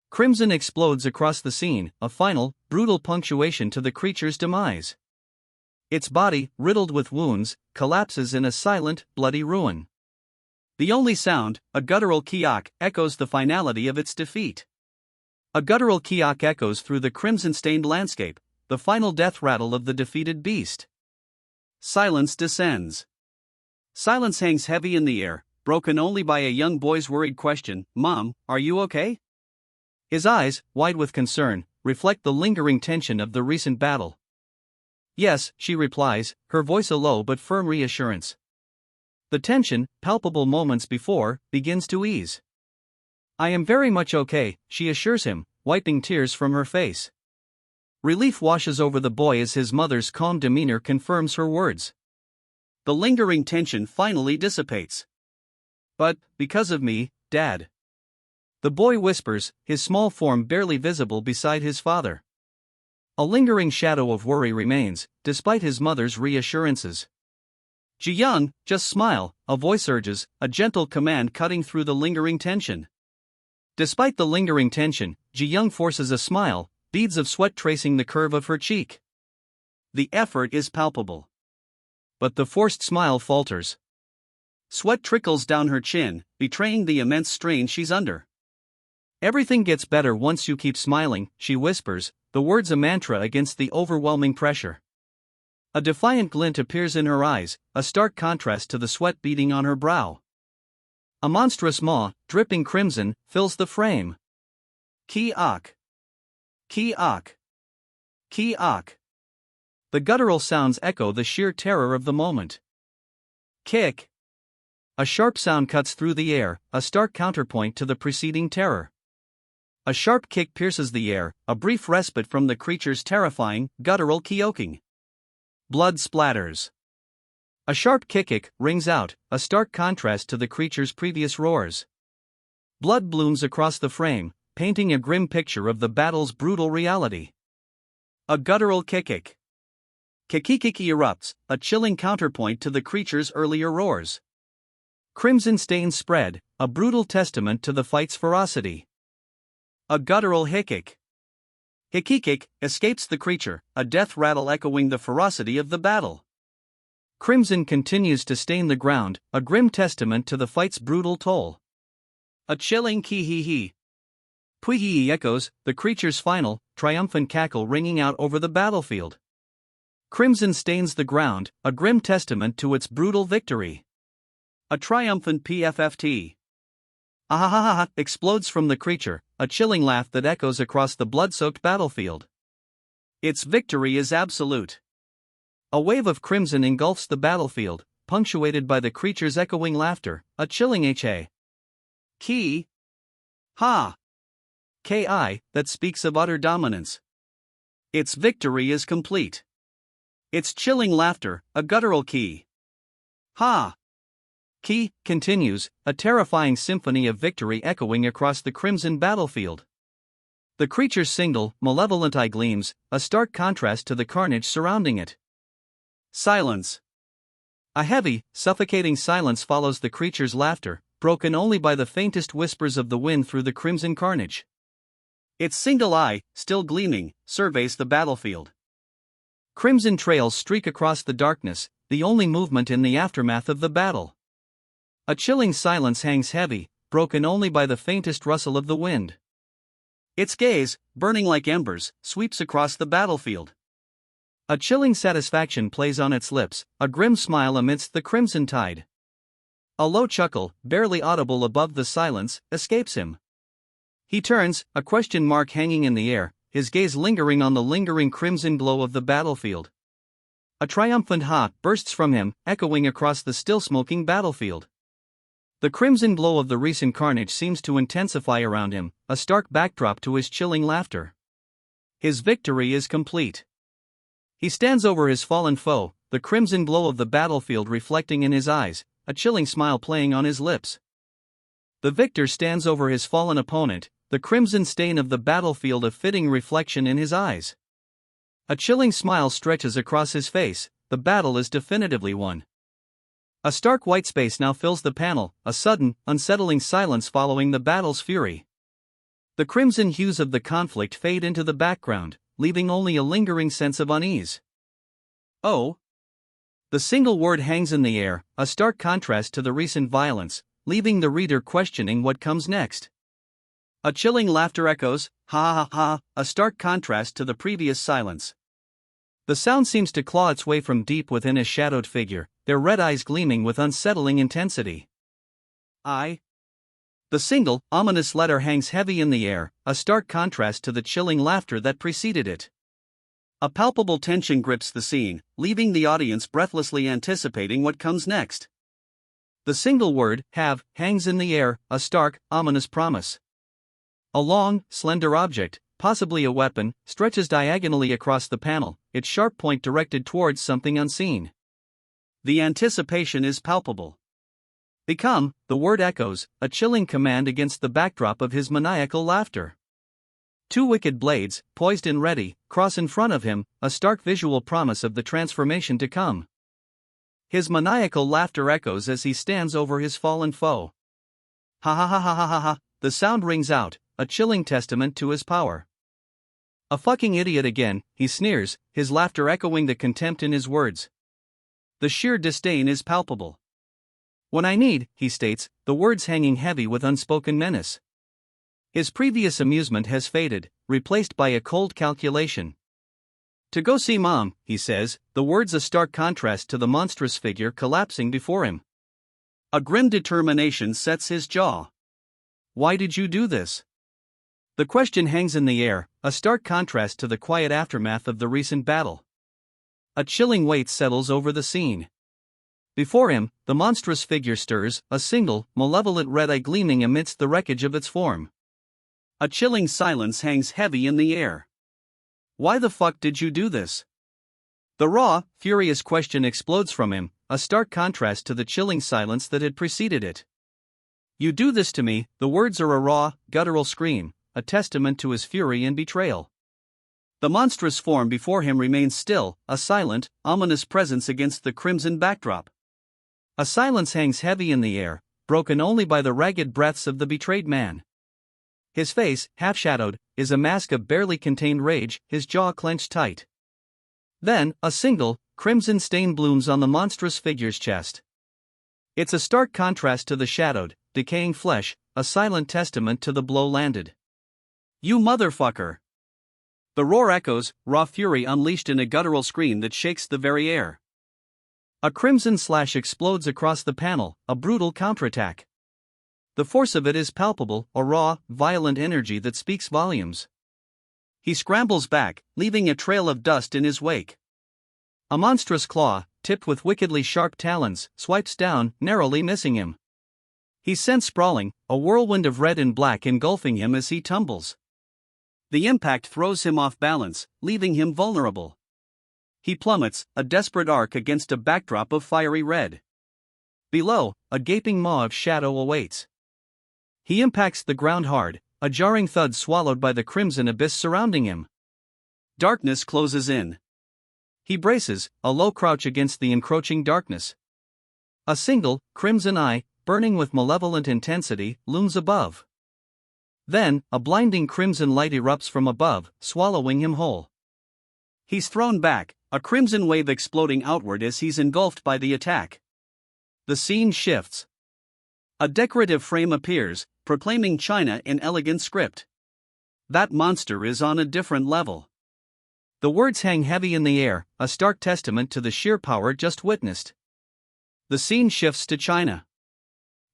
Crimson explodes across the scene, a final, brutal punctuation to the creature's demise. Its body, riddled with wounds, collapses in a silent, bloody ruin. The only sound, a guttural kiak, echoes the finality of its defeat. A guttural kiak echoes through the crimson-stained landscape, the final death rattle of the defeated beast. Silence descends. Silence hangs heavy in the air, broken only by a young boy's worried question, "Mom, are you okay?" His eyes, wide with concern, reflect the lingering tension of the recent battle. "Yes," she replies, her voice a low but firm reassurance. The tension, palpable moments before, begins to ease. "I am very much okay," she assures him, wiping tears from her face. Relief washes over the boy as his mother's calm demeanor confirms her words. The lingering tension finally dissipates. "But, because of me, Dad," the boy whispers, his small form barely visible beside his father. A lingering shadow of worry remains, despite his mother's reassurances. "Ji-young, just smile," a voice urges, a gentle command cutting through the lingering tension. Despite the lingering tension, Ji-young forces a smile, beads of sweat tracing the curve of her cheek. The effort is palpable. But the forced smile falters. Sweat trickles down her chin, betraying the immense strain she's under. "Everything gets better once you keep smiling," she whispers, the words a mantra against the overwhelming pressure. A defiant glint appears in her eyes, a stark contrast to the sweat beading on her brow. A monstrous maw, dripping crimson, fills the frame. Ki-ak. Ki-ak. Ki-ak. The guttural sounds echo the sheer terror of the moment. Kick. A sharp sound cuts through the air, a stark counterpoint to the preceding terror. A sharp kick pierces the air, a brief respite from the creature's terrifying, guttural kyoking. Blood splatters. A sharp kick rings out, a stark contrast to the creature's previous roars. Blood blooms across the frame, painting a grim picture of the battle's brutal reality. A guttural kick. Kikikiki erupts, a chilling counterpoint to the creature's earlier roars. Crimson stains spread, a brutal testament to the fight's ferocity. A guttural hikik. Hikikik escapes the creature, a death rattle echoing the ferocity of the battle. Crimson continues to stain the ground, a grim testament to the fight's brutal toll. A chilling ki-hee-hee. Pui echoes, the creature's final, triumphant cackle ringing out over the battlefield. Crimson stains the ground, a grim testament to its brutal victory. A triumphant PFFT. Ahahaha explodes from the creature, a chilling laugh that echoes across the blood-soaked battlefield. Its victory is absolute. A wave of crimson engulfs the battlefield, punctuated by the creature's echoing laughter, a chilling HA. Ki. Ha. Ki, that speaks of utter dominance. Its victory is complete. Its chilling laughter, a guttural ki. Ha. Ki continues, a terrifying symphony of victory echoing across the crimson battlefield. The creature's single, malevolent eye gleams, a stark contrast to the carnage surrounding it. Silence. A heavy, suffocating silence follows the creature's laughter, broken only by the faintest whispers of the wind through the crimson carnage. Its single eye, still gleaming, surveys the battlefield. Crimson trails streak across the darkness, the only movement in the aftermath of the battle. A chilling silence hangs heavy, broken only by the faintest rustle of the wind. Its gaze, burning like embers, sweeps across the battlefield. A chilling satisfaction plays on its lips, a grim smile amidst the crimson tide. A low chuckle, barely audible above the silence, escapes him. He turns, a question mark hanging in the air, his gaze lingering on the lingering crimson glow of the battlefield. A triumphant ha bursts from him, echoing across the still smoking battlefield. The crimson glow of the recent carnage seems to intensify around him, a stark backdrop to his chilling laughter. His victory is complete. He stands over his fallen foe, the crimson glow of the battlefield reflecting in his eyes, a chilling smile playing on his lips. The victor stands over his fallen opponent, the crimson stain of the battlefield a fitting reflection in his eyes. A chilling smile stretches across his face, the battle is definitively won. A stark white space now fills the panel, a sudden, unsettling silence following the battle's fury. The crimson hues of the conflict fade into the background, leaving only a lingering sense of unease. Oh! The single word hangs in the air, a stark contrast to the recent violence, leaving the reader questioning what comes next. A chilling laughter echoes, ha ha ha, a stark contrast to the previous silence. The sound seems to claw its way from deep within a shadowed figure, their red eyes gleaming with unsettling intensity. I. The single, ominous letter hangs heavy in the air, a stark contrast to the chilling laughter that preceded it. A palpable tension grips the scene, leaving the audience breathlessly anticipating what comes next. The single word, have, hangs in the air, a stark, ominous promise. A long, slender object, possibly a weapon, stretches diagonally across the panel, its sharp point directed towards something unseen. The anticipation is palpable. Become, the word echoes, a chilling command against the backdrop of his maniacal laughter. Two wicked blades, poised and ready, cross in front of him, a stark visual promise of the transformation to come. His maniacal laughter echoes as he stands over his fallen foe. Ha ha ha ha ha ha ha, the sound rings out, a chilling testament to his power. A fucking idiot again, he sneers, his laughter echoing the contempt in his words. The sheer disdain is palpable. When I need, he states, the words hanging heavy with unspoken menace. His previous amusement has faded, replaced by a cold calculation. To go see Mom, he says, the words a stark contrast to the monstrous figure collapsing before him. A grim determination sets his jaw. Why did you do this? The question hangs in the air, a stark contrast to the quiet aftermath of the recent battle. A chilling weight settles over the scene. Before him, the monstrous figure stirs, a single, malevolent red eye gleaming amidst the wreckage of its form. A chilling silence hangs heavy in the air. Why the fuck did you do this? The raw, furious question explodes from him, a stark contrast to the chilling silence that had preceded it. You do this to me, the words are a raw, guttural scream, a testament to his fury and betrayal. The monstrous form before him remains still, a silent, ominous presence against the crimson backdrop. A silence hangs heavy in the air, broken only by the ragged breaths of the betrayed man. His face, half-shadowed, is a mask of barely contained rage, his jaw clenched tight. Then, a single, crimson stain blooms on the monstrous figure's chest. It's a stark contrast to the shadowed, decaying flesh, a silent testament to the blow landed. You motherfucker! The roar echoes, raw fury unleashed in a guttural scream that shakes the very air. A crimson slash explodes across the panel, a brutal counterattack. The force of it is palpable, a raw, violent energy that speaks volumes. He scrambles back, leaving a trail of dust in his wake. A monstrous claw, tipped with wickedly sharp talons, swipes down, narrowly missing him. He's sent sprawling, a whirlwind of red and black engulfing him as he tumbles. The impact throws him off balance, leaving him vulnerable. He plummets, a desperate arc against a backdrop of fiery red. Below, a gaping maw of shadow awaits. He impacts the ground hard, a jarring thud swallowed by the crimson abyss surrounding him. Darkness closes in. He braces, a low crouch against the encroaching darkness. A single, crimson eye, burning with malevolent intensity, looms above. Then, a blinding crimson light erupts from above, swallowing him whole. He's thrown back, a crimson wave exploding outward as he's engulfed by the attack. The scene shifts. A decorative frame appears, proclaiming China in elegant script. That monster is on a different level. The words hang heavy in the air, a stark testament to the sheer power just witnessed. The scene shifts to China.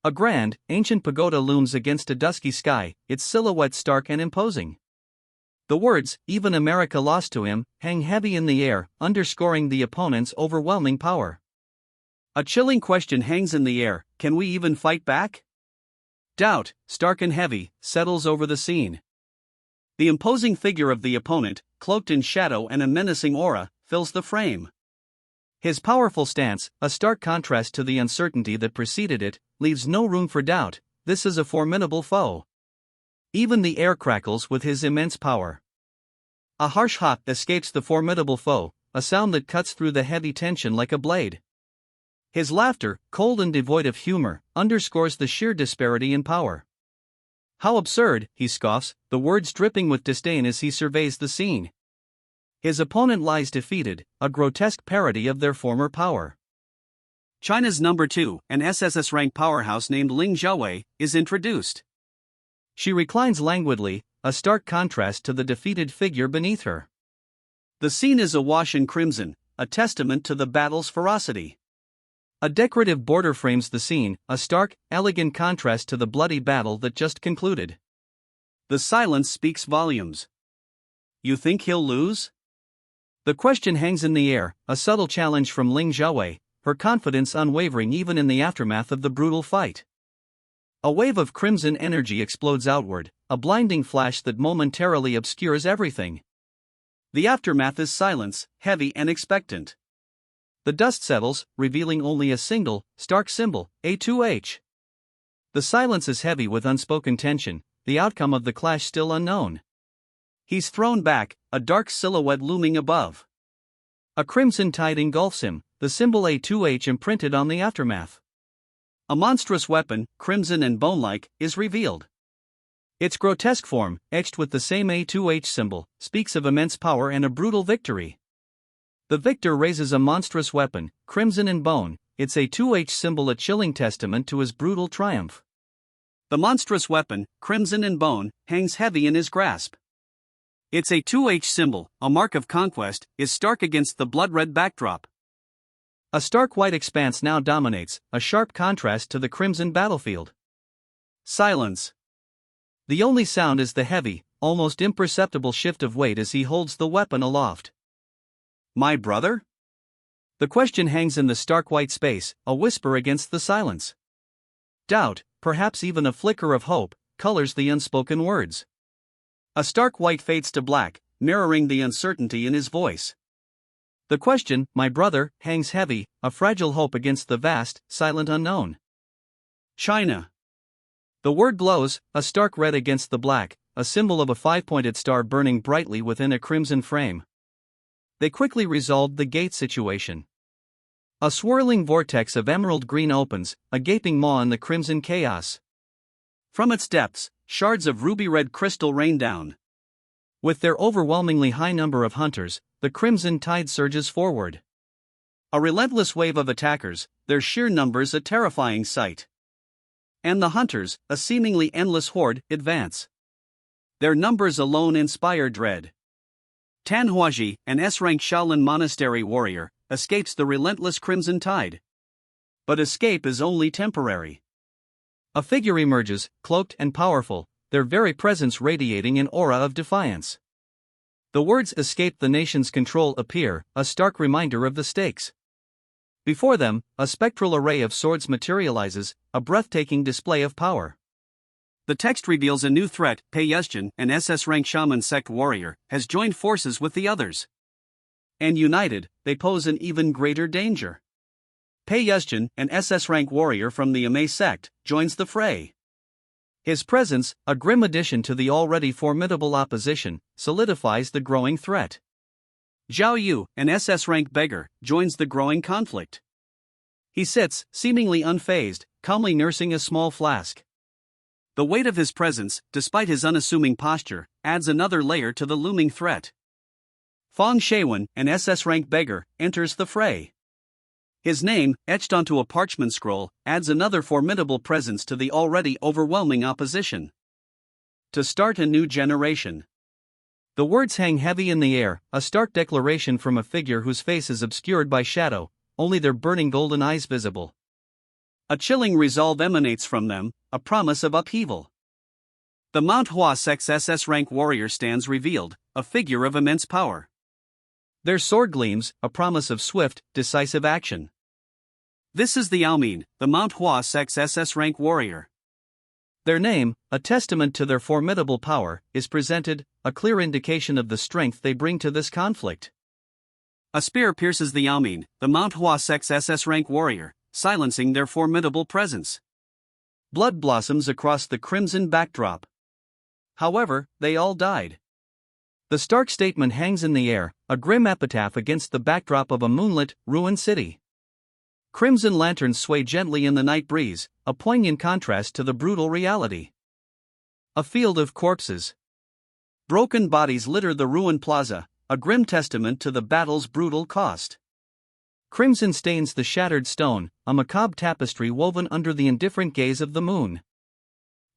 A grand, ancient pagoda looms against a dusky sky, its silhouette stark and imposing. The words, "Even America lost to him," hang heavy in the air, underscoring the opponent's overwhelming power. A chilling question hangs in the air: can we even fight back? Doubt, stark and heavy, settles over the scene. The imposing figure of the opponent, cloaked in shadow and a menacing aura, fills the frame. His powerful stance, a stark contrast to the uncertainty that preceded it, leaves no room for doubt. This is a formidable foe. Even the air crackles with his immense power. A harsh "ha" escapes the formidable foe, a sound that cuts through the heavy tension like a blade. His laughter, cold and devoid of humor, underscores the sheer disparity in power. How absurd, he scoffs, the words dripping with disdain as he surveys the scene. His opponent lies defeated, a grotesque parody of their former power. China's number 2, an SSS-ranked powerhouse named Ling Zhaowei, is introduced. She reclines languidly, a stark contrast to the defeated figure beneath her. The scene is awash in crimson, a testament to the battle's ferocity. A decorative border frames the scene, a stark, elegant contrast to the bloody battle that just concluded. The silence speaks volumes. You think he'll lose? The question hangs in the air, a subtle challenge from Ling Zhaowei, her confidence unwavering even in the aftermath of the brutal fight. A wave of crimson energy explodes outward, a blinding flash that momentarily obscures everything. The aftermath is silence, heavy and expectant. The dust settles, revealing only a single, stark symbol, A2H. The silence is heavy with unspoken tension, the outcome of the clash still unknown. He's thrown back, a dark silhouette looming above. A crimson tide engulfs him, the symbol A2H imprinted on the aftermath. A monstrous weapon, crimson and bone-like, is revealed. Its grotesque form, etched with the same A2H symbol, speaks of immense power and a brutal victory. The victor raises a monstrous weapon, crimson and bone, its A2H symbol a chilling testament to his brutal triumph. The monstrous weapon, crimson and bone, hangs heavy in his grasp. Its A2H symbol, a mark of conquest, is stark against the blood-red backdrop. A stark white expanse now dominates, a sharp contrast to the crimson battlefield. Silence. The only sound is the heavy, almost imperceptible shift of weight as he holds the weapon aloft. My brother? The question hangs in the stark white space, a whisper against the silence. Doubt, perhaps even a flicker of hope, colors the unspoken words. A stark white fades to black, mirroring the uncertainty in his voice. The question, my brother, hangs heavy, a fragile hope against the vast, silent unknown. China. The word glows, a stark red against the black, a symbol of a five-pointed star burning brightly within a crimson frame. They quickly resolved the gate situation. A swirling vortex of emerald green opens, a gaping maw in the crimson chaos. From its depths, shards of ruby-red crystal rain down. With their overwhelmingly high number of hunters, the crimson tide surges forward. A relentless wave of attackers, their sheer numbers a terrifying sight. And the hunters, a seemingly endless horde, advance. Their numbers alone inspire dread. Tanhuaji, an S-rank Shaolin monastery warrior, escapes the relentless Crimson Tide. But escape is only temporary. A figure emerges, cloaked and powerful, their very presence radiating an aura of defiance. The words "escape the nation's control" appear, a stark reminder of the stakes. Before them, a spectral array of swords materializes, a breathtaking display of power. The text reveals a new threat. Pei Yezhin, an SS-rank shaman sect warrior, has joined forces with the others. And united, they pose an even greater danger. Pei Yezhin, an SS-rank warrior from the Amei sect, joins the fray. His presence, a grim addition to the already formidable opposition, solidifies the growing threat. Zhao Yu, an SS-rank beggar, joins the growing conflict. He sits, seemingly unfazed, calmly nursing a small flask. The weight of his presence, despite his unassuming posture, adds another layer to the looming threat. Fang Shaiwen, an SS-rank beggar, enters the fray. His name, etched onto a parchment scroll, adds another formidable presence to the already overwhelming opposition. To start a new generation. The words hang heavy in the air, a stark declaration from a figure whose face is obscured by shadow, only their burning golden eyes visible. A chilling resolve emanates from them, a promise of upheaval. The Manhwa sect's SS-rank warrior stands revealed, a figure of immense power. Their sword gleams, a promise of swift, decisive action. This is the Aomin, the Manhwa sect's SS-rank warrior. Their name, a testament to their formidable power, is presented, a clear indication of the strength they bring to this conflict. A spear pierces the Aomin, the Manhwa sect's SS-rank warrior, silencing their formidable presence. Blood blossoms across the crimson backdrop. However, they all died. The stark statement hangs in the air, a grim epitaph against the backdrop of a moonlit, ruined city. Crimson lanterns sway gently in the night breeze, a poignant contrast to the brutal reality. A field of corpses. Broken bodies litter the ruined plaza, a grim testament to the battle's brutal cost. Crimson stains the shattered stone, a macabre tapestry woven under the indifferent gaze of the moon.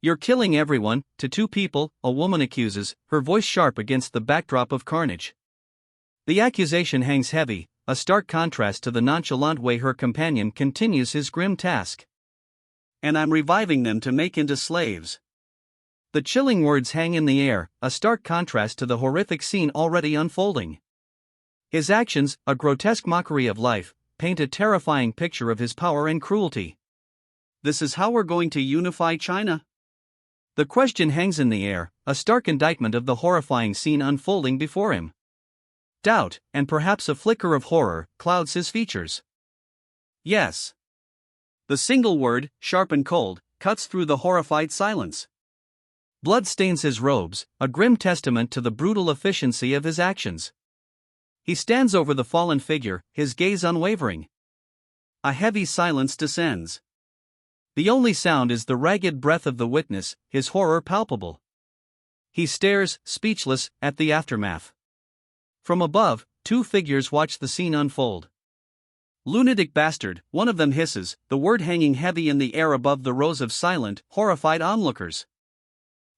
"You're killing everyone," to two people, a woman accuses, her voice sharp against the backdrop of carnage. The accusation hangs heavy, a stark contrast to the nonchalant way her companion continues his grim task. "And I'm reviving them to make into slaves." The chilling words hang in the air, a stark contrast to the horrific scene already unfolding. His actions, a grotesque mockery of life, paint a terrifying picture of his power and cruelty. This is how we're going to unify China? The question hangs in the air, a stark indictment of the horrifying scene unfolding before him. Doubt, and perhaps a flicker of horror, clouds his features. Yes. The single word, sharp and cold, cuts through the horrified silence. Blood stains his robes, a grim testament to the brutal efficiency of his actions. He stands over the fallen figure, his gaze unwavering. A heavy silence descends. The only sound is the ragged breath of the witness, his horror palpable. He stares, speechless, at the aftermath. From above, two figures watch the scene unfold. "Lunatic bastard," one of them hisses, the word hanging heavy in the air above the rows of silent, horrified onlookers.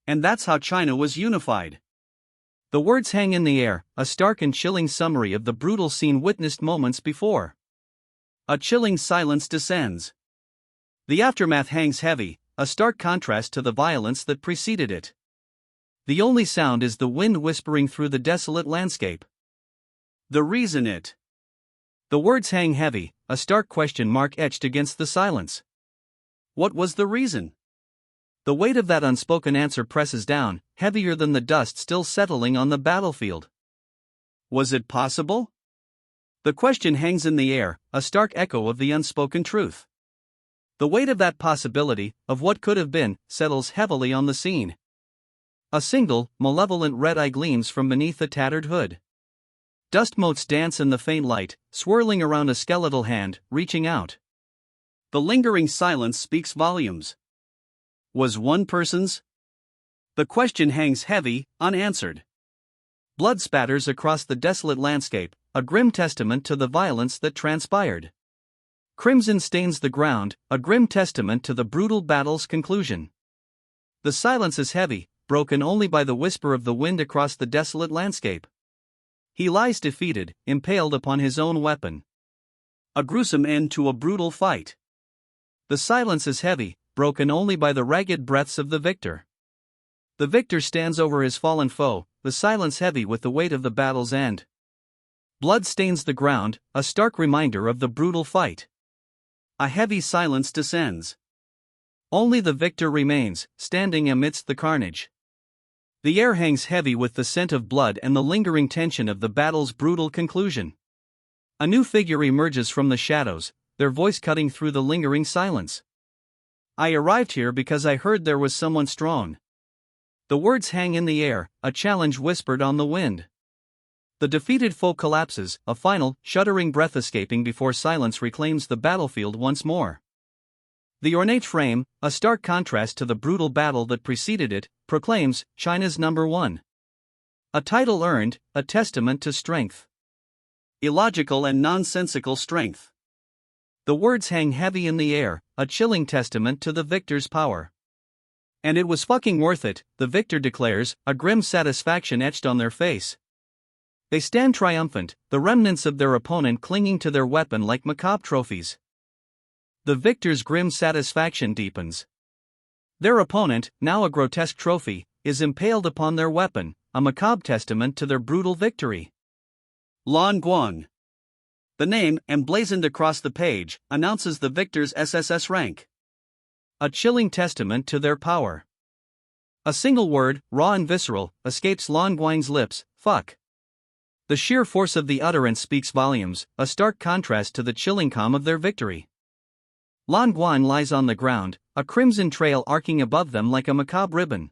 And that's how China was unified. The words hang in the air, a stark and chilling summary of the brutal scene witnessed moments before. A chilling silence descends. The aftermath hangs heavy, a stark contrast to the violence that preceded it. The only sound is the wind whispering through the desolate landscape. The reason it. The words hang heavy, a stark question mark etched against the silence. What was the reason? The weight of that unspoken answer presses down, heavier than the dust still settling on the battlefield. Was it possible? The question hangs in the air, a stark echo of the unspoken truth. The weight of that possibility, of what could have been, settles heavily on the scene. A single, malevolent red eye gleams from beneath a tattered hood. Dust motes dance in the faint light, swirling around a skeletal hand, reaching out. The lingering silence speaks volumes. Was one person's? The question hangs heavy, unanswered. Blood spatters across the desolate landscape, a grim testament to the violence that transpired. Crimson stains the ground, a grim testament to the brutal battle's conclusion. The silence is heavy, broken only by the whisper of the wind across the desolate landscape. He lies defeated, impaled upon his own weapon. A gruesome end to a brutal fight. The silence is heavy, broken only by the ragged breaths of the victor. The victor stands over his fallen foe, the silence heavy with the weight of the battle's end. Blood stains the ground, a stark reminder of the brutal fight. A heavy silence descends. Only the victor remains, standing amidst the carnage. The air hangs heavy with the scent of blood and the lingering tension of the battle's brutal conclusion. A new figure emerges from the shadows, their voice cutting through the lingering silence. I arrived here because I heard there was someone strong. The words hang in the air, a challenge whispered on the wind. The defeated foe collapses, a final, shuddering breath escaping before silence reclaims the battlefield once more. The ornate frame, a stark contrast to the brutal battle that preceded it, proclaims China's #1. A title earned, a testament to strength. Illogical and nonsensical strength. The words hang heavy in the air, a chilling testament to the victor's power. And it was fucking worth it, the victor declares, a grim satisfaction etched on their face. They stand triumphant, the remnants of their opponent clinging to their weapon like macabre trophies. The victor's grim satisfaction deepens. Their opponent, now a grotesque trophy, is impaled upon their weapon, a macabre testament to their brutal victory. Lan Guang. The name, emblazoned across the page, announces the victor's SSS rank. A chilling testament to their power. A single word, raw and visceral, escapes Lan Guang's lips, fuck. The sheer force of the utterance speaks volumes, a stark contrast to the chilling calm of their victory. Lan Guang lies on the ground, a crimson trail arcing above them like a macabre ribbon.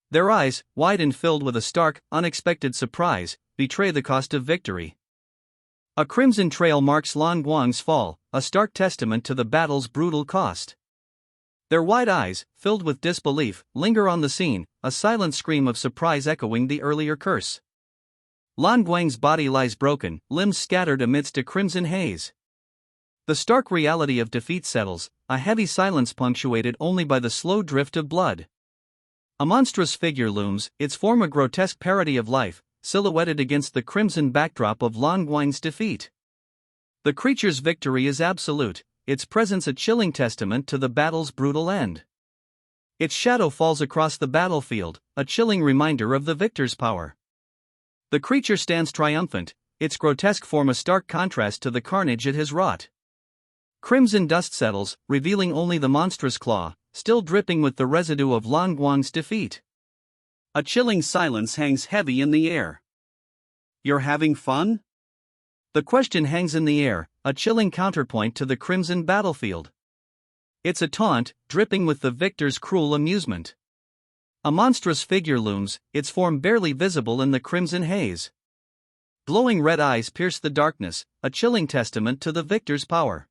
Their eyes, wide and filled with a stark, unexpected surprise, betray the cost of victory. A crimson trail marks Lan Guang's fall, a stark testament to the battle's brutal cost. Their wide eyes, filled with disbelief, linger on the scene, a silent scream of surprise echoing the earlier curse. Lan Guang's body lies broken, limbs scattered amidst a crimson haze. The stark reality of defeat settles, a heavy silence punctuated only by the slow drift of blood. A monstrous figure looms, its form a grotesque parody of life, silhouetted against the crimson backdrop of Lan Guang's defeat. The creature's victory is absolute, its presence a chilling testament to the battle's brutal end. Its shadow falls across the battlefield, a chilling reminder of the victor's power. The creature stands triumphant, its grotesque form a stark contrast to the carnage it has wrought. Crimson dust settles, revealing only the monstrous claw, still dripping with the residue of Lan Guang's defeat. A chilling silence hangs heavy in the air. You're having fun? The question hangs in the air, a chilling counterpoint to the crimson battlefield. It's a taunt, dripping with the victor's cruel amusement. A monstrous figure looms, its form barely visible in the crimson haze. Glowing red eyes pierce the darkness, a chilling testament to the victor's power.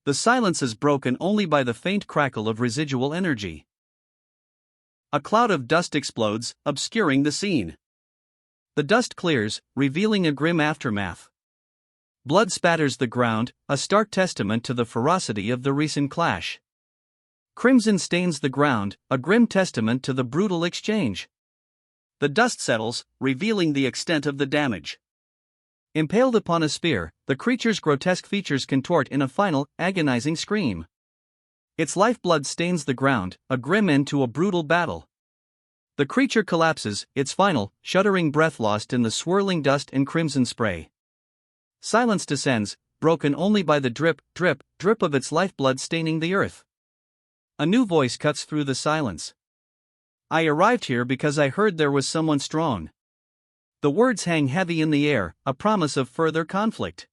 The silence is broken only by the faint crackle of residual energy. A cloud of dust explodes, obscuring the scene. The dust clears, revealing a grim aftermath. Blood spatters the ground, a stark testament to the ferocity of the recent clash. Crimson stains the ground, a grim testament to the brutal exchange. The dust settles, revealing the extent of the damage. Impaled upon a spear, the creature's grotesque features contort in a final, agonizing scream. Its lifeblood stains the ground, a grim end to a brutal battle. The creature collapses, its final, shuddering breath lost in the swirling dust and crimson spray. Silence descends, broken only by the drip, drip, drip of its lifeblood staining the earth. A new voice cuts through the silence. I arrived here because I heard there was someone strong. The words hang heavy in the air, a promise of further conflict.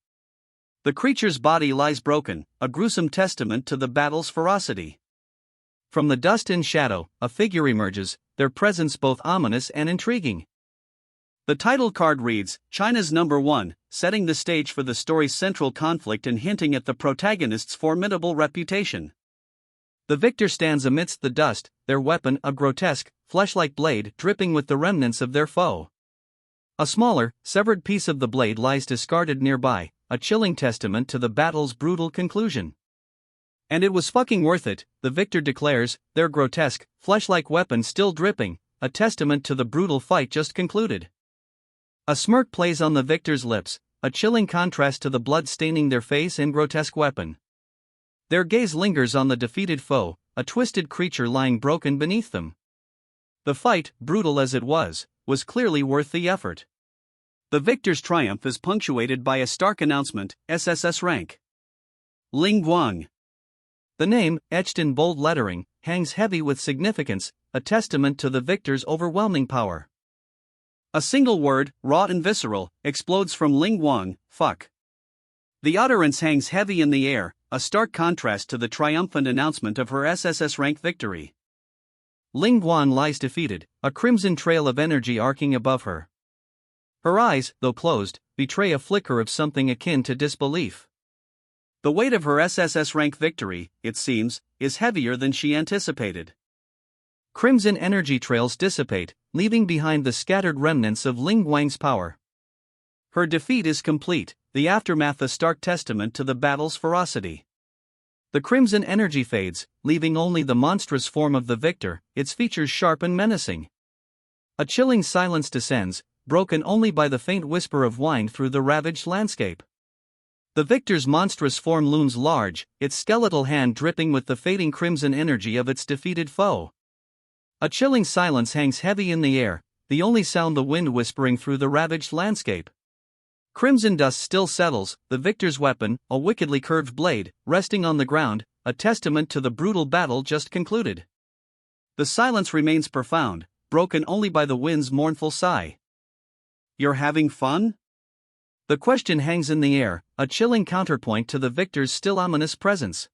The creature's body lies broken, a gruesome testament to the battle's ferocity. From the dust and shadow, a figure emerges, their presence both ominous and intriguing. The title card reads, China's #1, setting the stage for the story's central conflict and hinting at the protagonist's formidable reputation. The victor stands amidst the dust, their weapon a grotesque, flesh-like blade dripping with the remnants of their foe. A smaller, severed piece of the blade lies discarded nearby, a chilling testament to the battle's brutal conclusion. And it was fucking worth it, the victor declares, their grotesque, flesh-like weapon still dripping, a testament to the brutal fight just concluded. A smirk plays on the victor's lips, a chilling contrast to the blood staining their face and grotesque weapon. Their gaze lingers on the defeated foe, a twisted creature lying broken beneath them. The fight, brutal as it was clearly worth the effort. The victor's triumph is punctuated by a stark announcement, SSS rank. Ling Guang. The name, etched in bold lettering, hangs heavy with significance, a testament to the victor's overwhelming power. A single word, raw and visceral, explodes from Ling Guang, fuck. The utterance hangs heavy in the air, a stark contrast to the triumphant announcement of her SSS rank victory. Ling Guan lies defeated, a crimson trail of energy arcing above her. Her eyes, though closed, betray a flicker of something akin to disbelief. The weight of her SSS rank victory, it seems, is heavier than she anticipated. Crimson energy trails dissipate, leaving behind the scattered remnants of Ling Guang's power. Her defeat is complete, the aftermath a stark testament to the battle's ferocity. The crimson energy fades, leaving only the monstrous form of the victor, its features sharp and menacing. A chilling silence descends, broken only by the faint whisper of wind through the ravaged landscape. The victor's monstrous form looms large, its skeletal hand dripping with the fading crimson energy of its defeated foe. A chilling silence hangs heavy in the air, the only sound the wind whispering through the ravaged landscape. Crimson dust still settles, the victor's weapon, a wickedly curved blade, resting on the ground, a testament to the brutal battle just concluded. The silence remains profound, broken only by the wind's mournful sigh. You're having fun? The question hangs in the air, a chilling counterpoint to the victor's still ominous presence.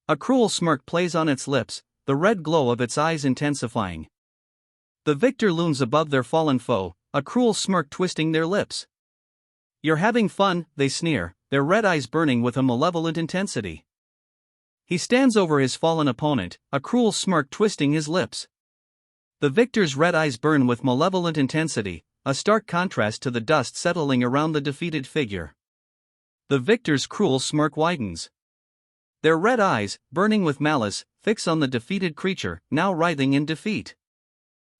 A cruel smirk plays on its lips, the red glow of its eyes intensifying. The victor looms above their fallen foe, a cruel smirk twisting their lips. You're having fun, they sneer, their red eyes burning with a malevolent intensity. He stands over his fallen opponent, a cruel smirk twisting his lips. The victor's red eyes burn with malevolent intensity, a stark contrast to the dust settling around the defeated figure. The victor's cruel smirk widens. Their red eyes, burning with malice, fix on the defeated creature, now writhing in defeat.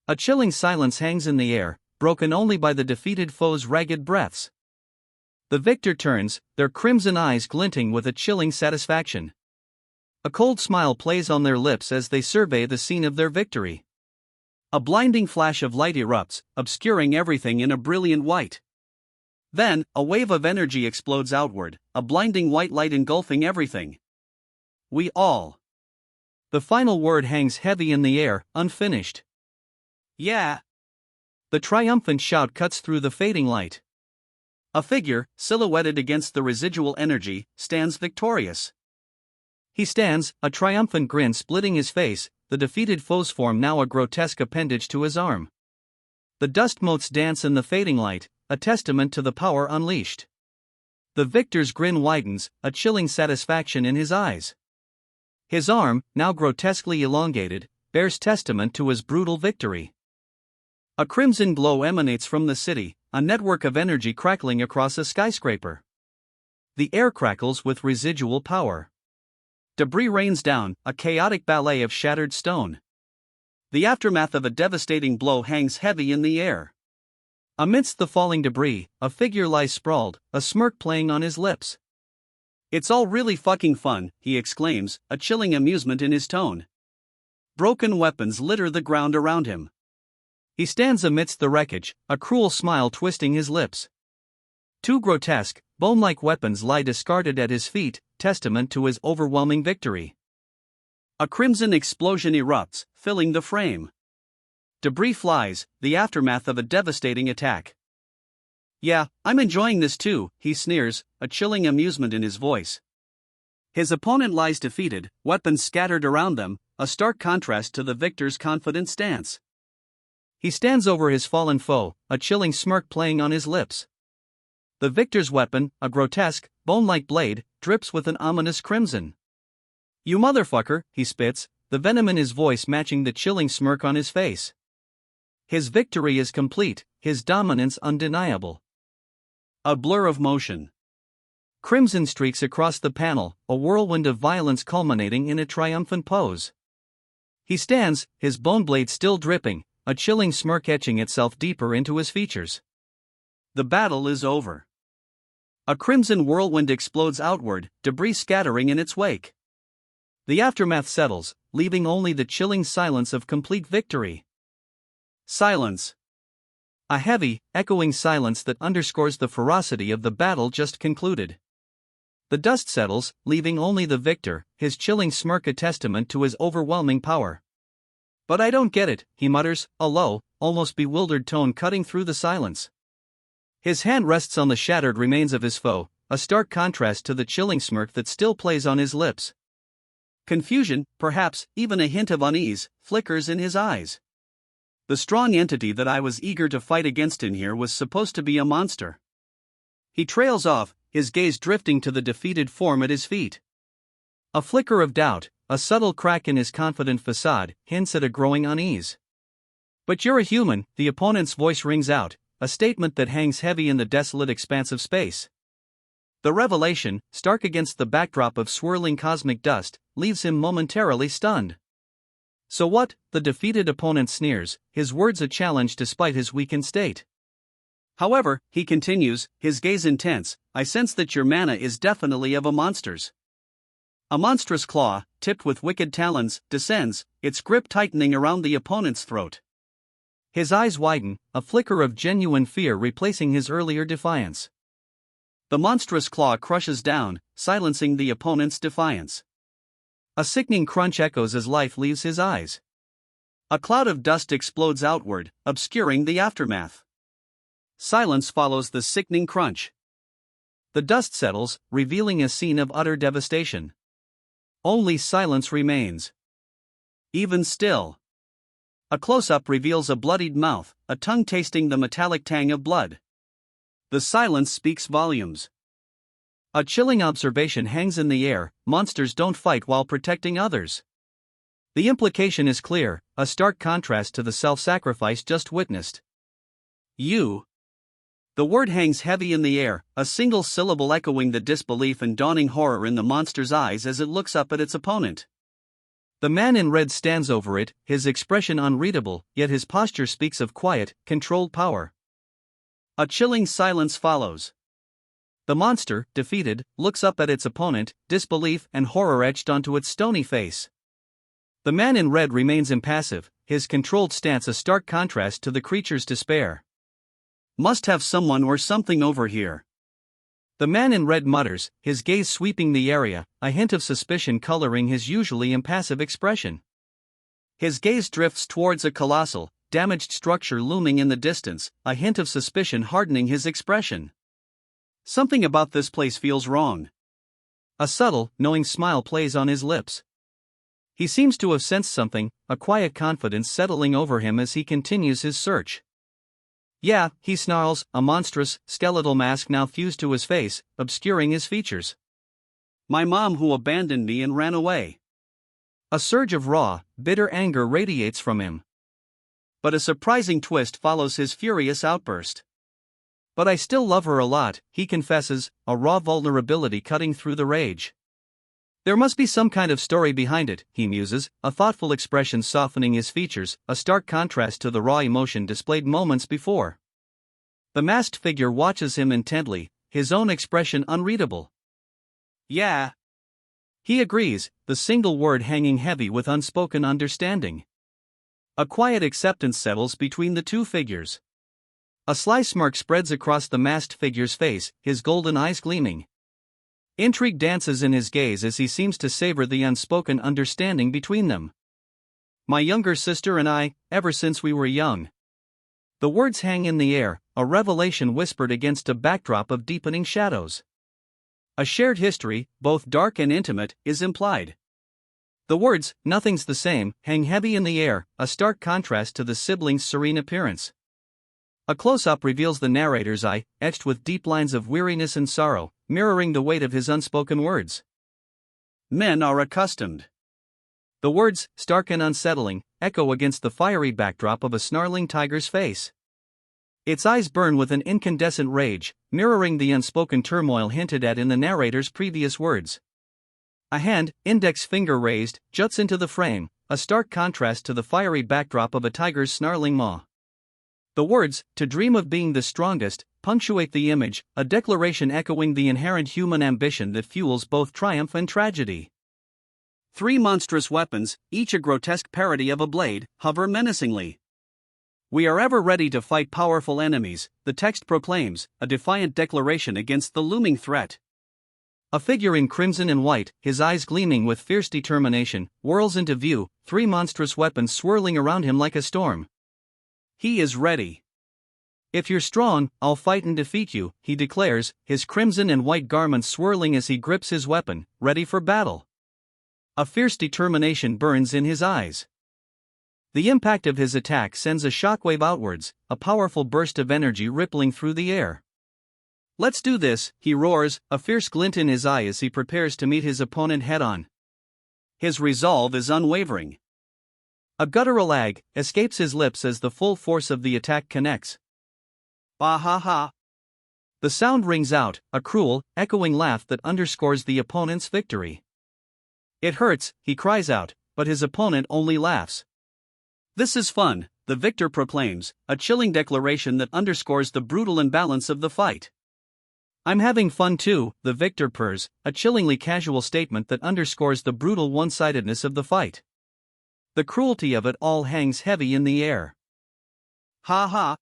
A chilling silence hangs in the air, broken only by the defeated foe's ragged breaths. The victor turns, their crimson eyes glinting with a chilling satisfaction. A cold smile plays on their lips as they survey the scene of their victory. A blinding flash of light erupts, obscuring everything in a brilliant white. Then, a wave of energy explodes outward, a blinding white light engulfing everything. We all. The final word hangs heavy in the air, unfinished. Yeah. The triumphant shout cuts through the fading light. A figure, silhouetted against the residual energy, stands victorious. He stands, a triumphant grin splitting his face, the defeated foe's form now a grotesque appendage to his arm. The dust motes dance in the fading light, a testament to the power unleashed. The victor's grin widens, a chilling satisfaction in his eyes. His arm, now grotesquely elongated, bears testament to his brutal victory. A crimson glow emanates from the city, a network of energy crackling across a skyscraper. The air crackles with residual power. Debris rains down, a chaotic ballet of shattered stone. The aftermath of a devastating blow hangs heavy in the air. Amidst the falling debris, a figure lies sprawled, a smirk playing on his lips. It's all really fucking fun, he exclaims, a chilling amusement in his tone. Broken weapons litter the ground around him. He stands amidst the wreckage, a cruel smile twisting his lips. Two grotesque, bone-like weapons lie discarded at his feet, testament to his overwhelming victory. A crimson explosion erupts, filling the frame. Debris flies, the aftermath of a devastating attack. Yeah, I'm enjoying this too, he sneers, a chilling amusement in his voice. His opponent lies defeated, weapons scattered around them, a stark contrast to the victor's confident stance. He stands over his fallen foe, a chilling smirk playing on his lips. The victor's weapon, a grotesque, bone-like blade, drips with an ominous crimson. You motherfucker, he spits, the venom in his voice matching the chilling smirk on his face. His victory is complete, his dominance undeniable. A blur of motion. Crimson streaks across the panel, a whirlwind of violence culminating in a triumphant pose. He stands, his bone blade still dripping, a chilling smirk etching itself deeper into his features. The battle is over. A crimson whirlwind explodes outward, debris scattering in its wake. The aftermath settles, leaving only the chilling silence of complete victory. Silence. A heavy, echoing silence that underscores the ferocity of the battle just concluded. The dust settles, leaving only the victor, his chilling smirk a testament to his overwhelming power. "But I don't get it," he mutters, a low, almost bewildered tone cutting through the silence. His hand rests on the shattered remains of his foe, a stark contrast to the chilling smirk that still plays on his lips. Confusion, perhaps even a hint of unease, flickers in his eyes. The strong entity that I was eager to fight against in here was supposed to be a monster. He trails off, his gaze drifting to the defeated form at his feet. A flicker of doubt, a subtle crack in his confident facade, hints at a growing unease. "But you're a human," the opponent's voice rings out, a statement that hangs heavy in the desolate expanse of space. The revelation, stark against the backdrop of swirling cosmic dust, leaves him momentarily stunned. "So what?" the defeated opponent sneers, his words a challenge despite his weakened state. "However," he continues, his gaze intense, "I sense that your mana is definitely of a monster's." A monstrous claw, tipped with wicked talons, descends, its grip tightening around the opponent's throat. His eyes widen, a flicker of genuine fear replacing his earlier defiance. The monstrous claw crushes down, silencing the opponent's defiance. A sickening crunch echoes as life leaves his eyes. A cloud of dust explodes outward, obscuring the aftermath. Silence follows the sickening crunch. The dust settles, revealing a scene of utter devastation. Only silence remains. Even still. A close-up reveals a bloodied mouth, a tongue tasting the metallic tang of blood. The silence speaks volumes. A chilling observation hangs in the air: monsters don't fight while protecting others. The implication is clear, a stark contrast to the self-sacrifice just witnessed. "You." The word hangs heavy in the air, a single syllable echoing the disbelief and dawning horror in the monster's eyes as it looks up at its opponent. The man in red stands over it, his expression unreadable, yet his posture speaks of quiet, controlled power. A chilling silence follows. The monster, defeated, looks up at its opponent, disbelief and horror etched onto its stony face. The man in red remains impassive, his controlled stance a stark contrast to the creature's despair. "Must have someone or something over here." The man in red mutters, his gaze sweeping the area, a hint of suspicion coloring his usually impassive expression. His gaze drifts towards a colossal, damaged structure looming in the distance, a hint of suspicion hardening his expression. Something about this place feels wrong. A subtle, knowing smile plays on his lips. He seems to have sensed something, a quiet confidence settling over him as he continues his search. "Yeah," he snarls, a monstrous, skeletal mask now fused to his face, obscuring his features. "My mom who abandoned me and ran away." A surge of raw, bitter anger radiates from him. But a surprising twist follows his furious outburst. "But I still love her a lot," he confesses, a raw vulnerability cutting through the rage. "There must be some kind of story behind it," he muses, a thoughtful expression softening his features, a stark contrast to the raw emotion displayed moments before. The masked figure watches him intently, his own expression unreadable. "Yeah." He agrees, the single word hanging heavy with unspoken understanding. A quiet acceptance settles between the two figures. A sly smirk spreads across the masked figure's face, his golden eyes gleaming. Intrigue dances in his gaze as he seems to savor the unspoken understanding between them. "My younger sister and I, ever since we were young." The words hang in the air, a revelation whispered against a backdrop of deepening shadows. A shared history, both dark and intimate, is implied. The words, "nothing's the same," hang heavy in the air, a stark contrast to the siblings' serene appearance. A close-up reveals the narrator's eye, etched with deep lines of weariness and sorrow, mirroring the weight of his unspoken words. "Men are accustomed." The words, stark and unsettling, echo against the fiery backdrop of a snarling tiger's face. Its eyes burn with an incandescent rage, mirroring the unspoken turmoil hinted at in the narrator's previous words. A hand, index finger raised, juts into the frame, a stark contrast to the fiery backdrop of a tiger's snarling maw. The words, "to dream of being the strongest," punctuate the image, a declaration echoing the inherent human ambition that fuels both triumph and tragedy. Three monstrous weapons, each a grotesque parody of a blade, hover menacingly. "We are ever ready to fight powerful enemies," the text proclaims, a defiant declaration against the looming threat. A figure in crimson and white, his eyes gleaming with fierce determination, whirls into view, three monstrous weapons swirling around him like a storm. He is ready. "If you're strong, I'll fight and defeat you," he declares, his crimson and white garments swirling as he grips his weapon, ready for battle. A fierce determination burns in his eyes. The impact of his attack sends a shockwave outwards, a powerful burst of energy rippling through the air. "Let's do this," he roars, a fierce glint in his eye as he prepares to meet his opponent head-on. His resolve is unwavering. A guttural ag escapes his lips as the full force of the attack connects. "Bah ha ha!" The sound rings out, a cruel, echoing laugh that underscores the opponent's victory. "It hurts," he cries out, but his opponent only laughs. "This is fun," the victor proclaims, a chilling declaration that underscores the brutal imbalance of the fight. "I'm having fun too," the victor purrs, a chillingly casual statement that underscores the brutal one-sidedness of the fight. The cruelty of it all hangs heavy in the air. "Ha ha!"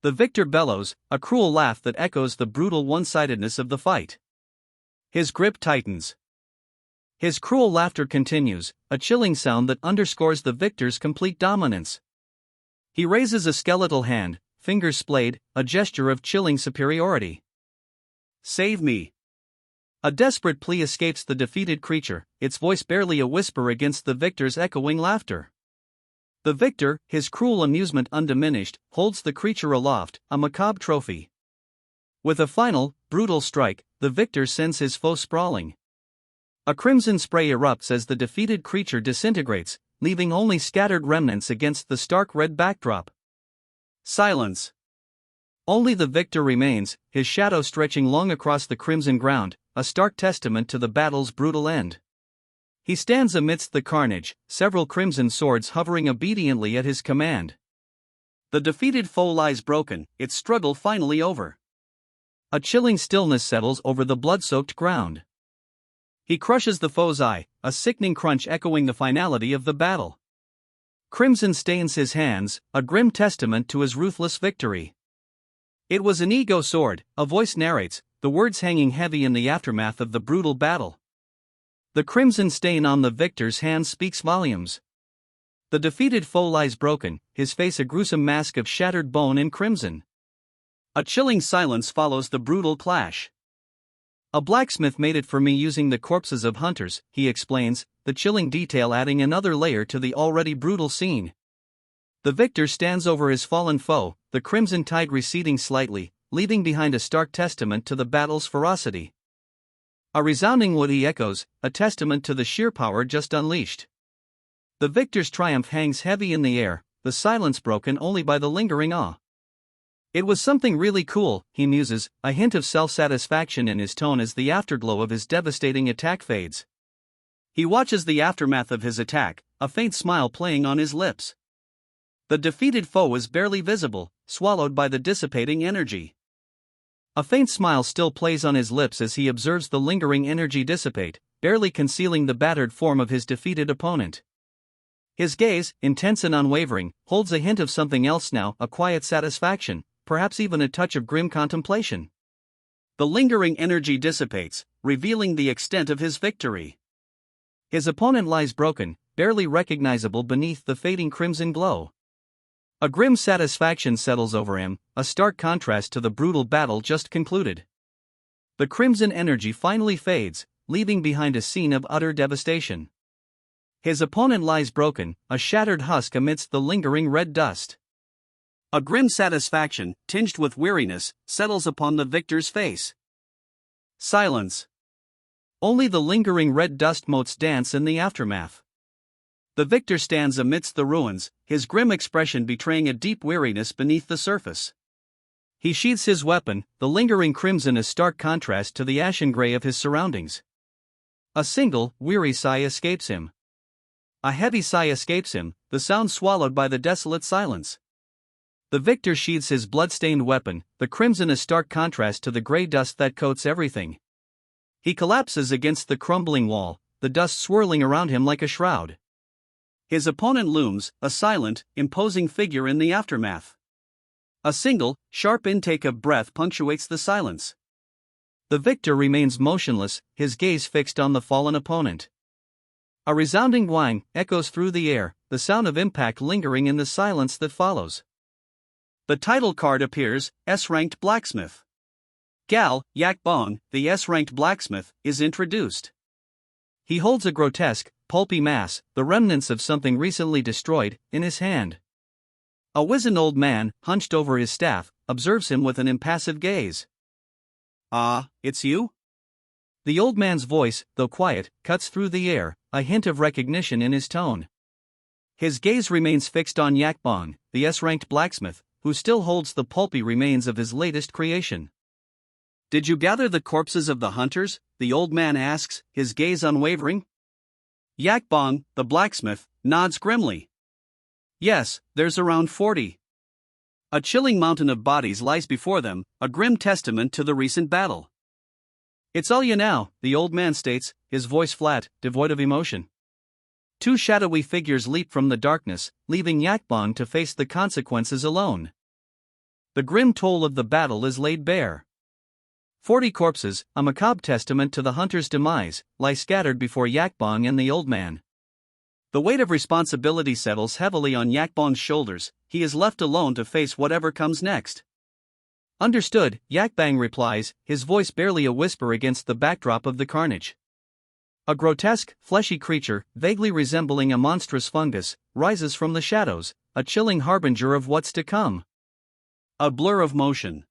The victor bellows, a cruel laugh that echoes the brutal one-sidedness of the fight. His grip tightens. His cruel laughter continues, a chilling sound that underscores the victor's complete dominance. He raises a skeletal hand, fingers splayed, a gesture of chilling superiority. "Save me!" A desperate plea escapes the defeated creature, its voice barely a whisper against the victor's echoing laughter. The victor, his cruel amusement undiminished, holds the creature aloft, a macabre trophy. With a final, brutal strike, the victor sends his foe sprawling. A crimson spray erupts as the defeated creature disintegrates, leaving only scattered remnants against the stark red backdrop. Silence. Only the victor remains, his shadow stretching long across the crimson ground, a stark testament to the battle's brutal end. He stands amidst the carnage, several crimson swords hovering obediently at his command. The defeated foe lies broken, its struggle finally over. A chilling stillness settles over the blood-soaked ground. He crushes the foe's eye, a sickening crunch echoing the finality of the battle. Crimson stains his hands, a grim testament to his ruthless victory. "It was an ego sword," a voice narrates, the words hanging heavy in the aftermath of the brutal battle. The crimson stain on the victor's hand speaks volumes. The defeated foe lies broken, his face a gruesome mask of shattered bone and crimson. A chilling silence follows the brutal clash. "A blacksmith made it for me using the corpses of hunters," he explains, the chilling detail adding another layer to the already brutal scene. The victor stands over his fallen foe, the crimson tide receding slightly, leaving behind a stark testament to the battle's ferocity. A resounding woody echoes, a testament to the sheer power just unleashed. The victor's triumph hangs heavy in the air, the silence broken only by the lingering awe. "It was something really cool," he muses, a hint of self-satisfaction in his tone as the afterglow of his devastating attack fades. He watches the aftermath of his attack, a faint smile playing on his lips. The defeated foe is barely visible, swallowed by the dissipating energy. A faint smile still plays on his lips as he observes the lingering energy dissipate, barely concealing the battered form of his defeated opponent. His gaze, intense and unwavering, holds a hint of something else now, a quiet satisfaction, perhaps even a touch of grim contemplation. The lingering energy dissipates, revealing the extent of his victory. His opponent lies broken, barely recognizable beneath the fading crimson glow. A grim satisfaction settles over him, a stark contrast to the brutal battle just concluded. The crimson energy finally fades, leaving behind a scene of utter devastation. His opponent lies broken, a shattered husk amidst the lingering red dust. A grim satisfaction, tinged with weariness, settles upon the victor's face. Silence. Only the lingering red dust motes dance in the aftermath. The victor stands amidst the ruins, his grim expression betraying a deep weariness beneath the surface. He sheathes his weapon, the lingering crimson a stark contrast to the ashen gray of his surroundings. A single, weary sigh escapes him. A heavy sigh escapes him, the sound swallowed by the desolate silence. The victor sheathes his blood-stained weapon, the crimson a stark contrast to the gray dust that coats everything. He collapses against the crumbling wall, the dust swirling around him like a shroud. His opponent looms, a silent, imposing figure in the aftermath. A single, sharp intake of breath punctuates the silence. The victor remains motionless, his gaze fixed on the fallen opponent. A resounding whine echoes through the air, the sound of impact lingering in the silence that follows. The title card appears, S-ranked blacksmith. Gal, Yak Bong, the S-ranked blacksmith, is introduced. He holds a grotesque, pulpy mass, the remnants of something recently destroyed, in his hand. A wizened old man, hunched over his staff, observes him with an impassive gaze. "Ah, it's you?" The old man's voice, though quiet, cuts through the air, a hint of recognition in his tone. His gaze remains fixed on Yak Bong, the S-ranked blacksmith, who still holds the pulpy remains of his latest creation. "Did you gather the corpses of the hunters?" the old man asks, his gaze unwavering. Yak Bong, the blacksmith, nods grimly. "Yes, there's around 40. A chilling mountain of bodies lies before them, a grim testament to the recent battle. "It's all you now," the old man states, his voice flat, devoid of emotion. Two shadowy figures leap from the darkness, leaving Yak Bong to face the consequences alone. The grim toll of the battle is laid bare. 40 corpses, a macabre testament to the hunter's demise, lie scattered before Yak Bong and the old man. The weight of responsibility settles heavily on Yak Bong's shoulders. He is left alone to face whatever comes next. "Understood," Yak Bang replies, his voice barely a whisper against the backdrop of the carnage. A grotesque, fleshy creature, vaguely resembling a monstrous fungus, rises from the shadows, a chilling harbinger of what's to come. A blur of motion.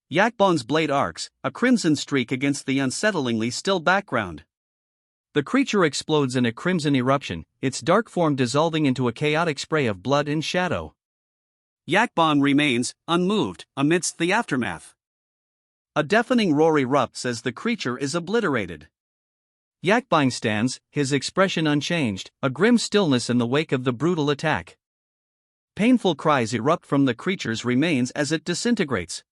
Yak Bong's blade arcs, a crimson streak against the unsettlingly still background. The creature explodes in a crimson eruption, its dark form dissolving into a chaotic spray of blood and shadow. Yak Bong remains, unmoved, amidst the aftermath. A deafening roar erupts as the creature is obliterated. Yak Bong stands, his expression unchanged, a grim stillness in the wake of the brutal attack. Painful cries erupt from the creature's remains as it disintegrates.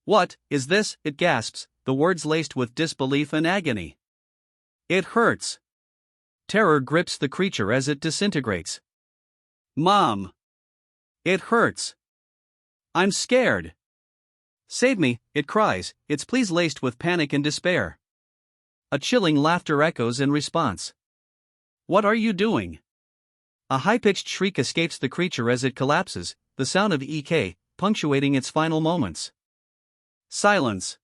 "What is this?" it gasps, the words laced with disbelief and agony. "It hurts." Terror grips the creature as it disintegrates. "Mom! It hurts. I'm scared. Save me," it cries, its pleas laced with panic and despair. A chilling laughter echoes in response. "What are you doing?" A high-pitched shriek escapes the creature as it collapses, the sound of EK, punctuating its final moments. Silence.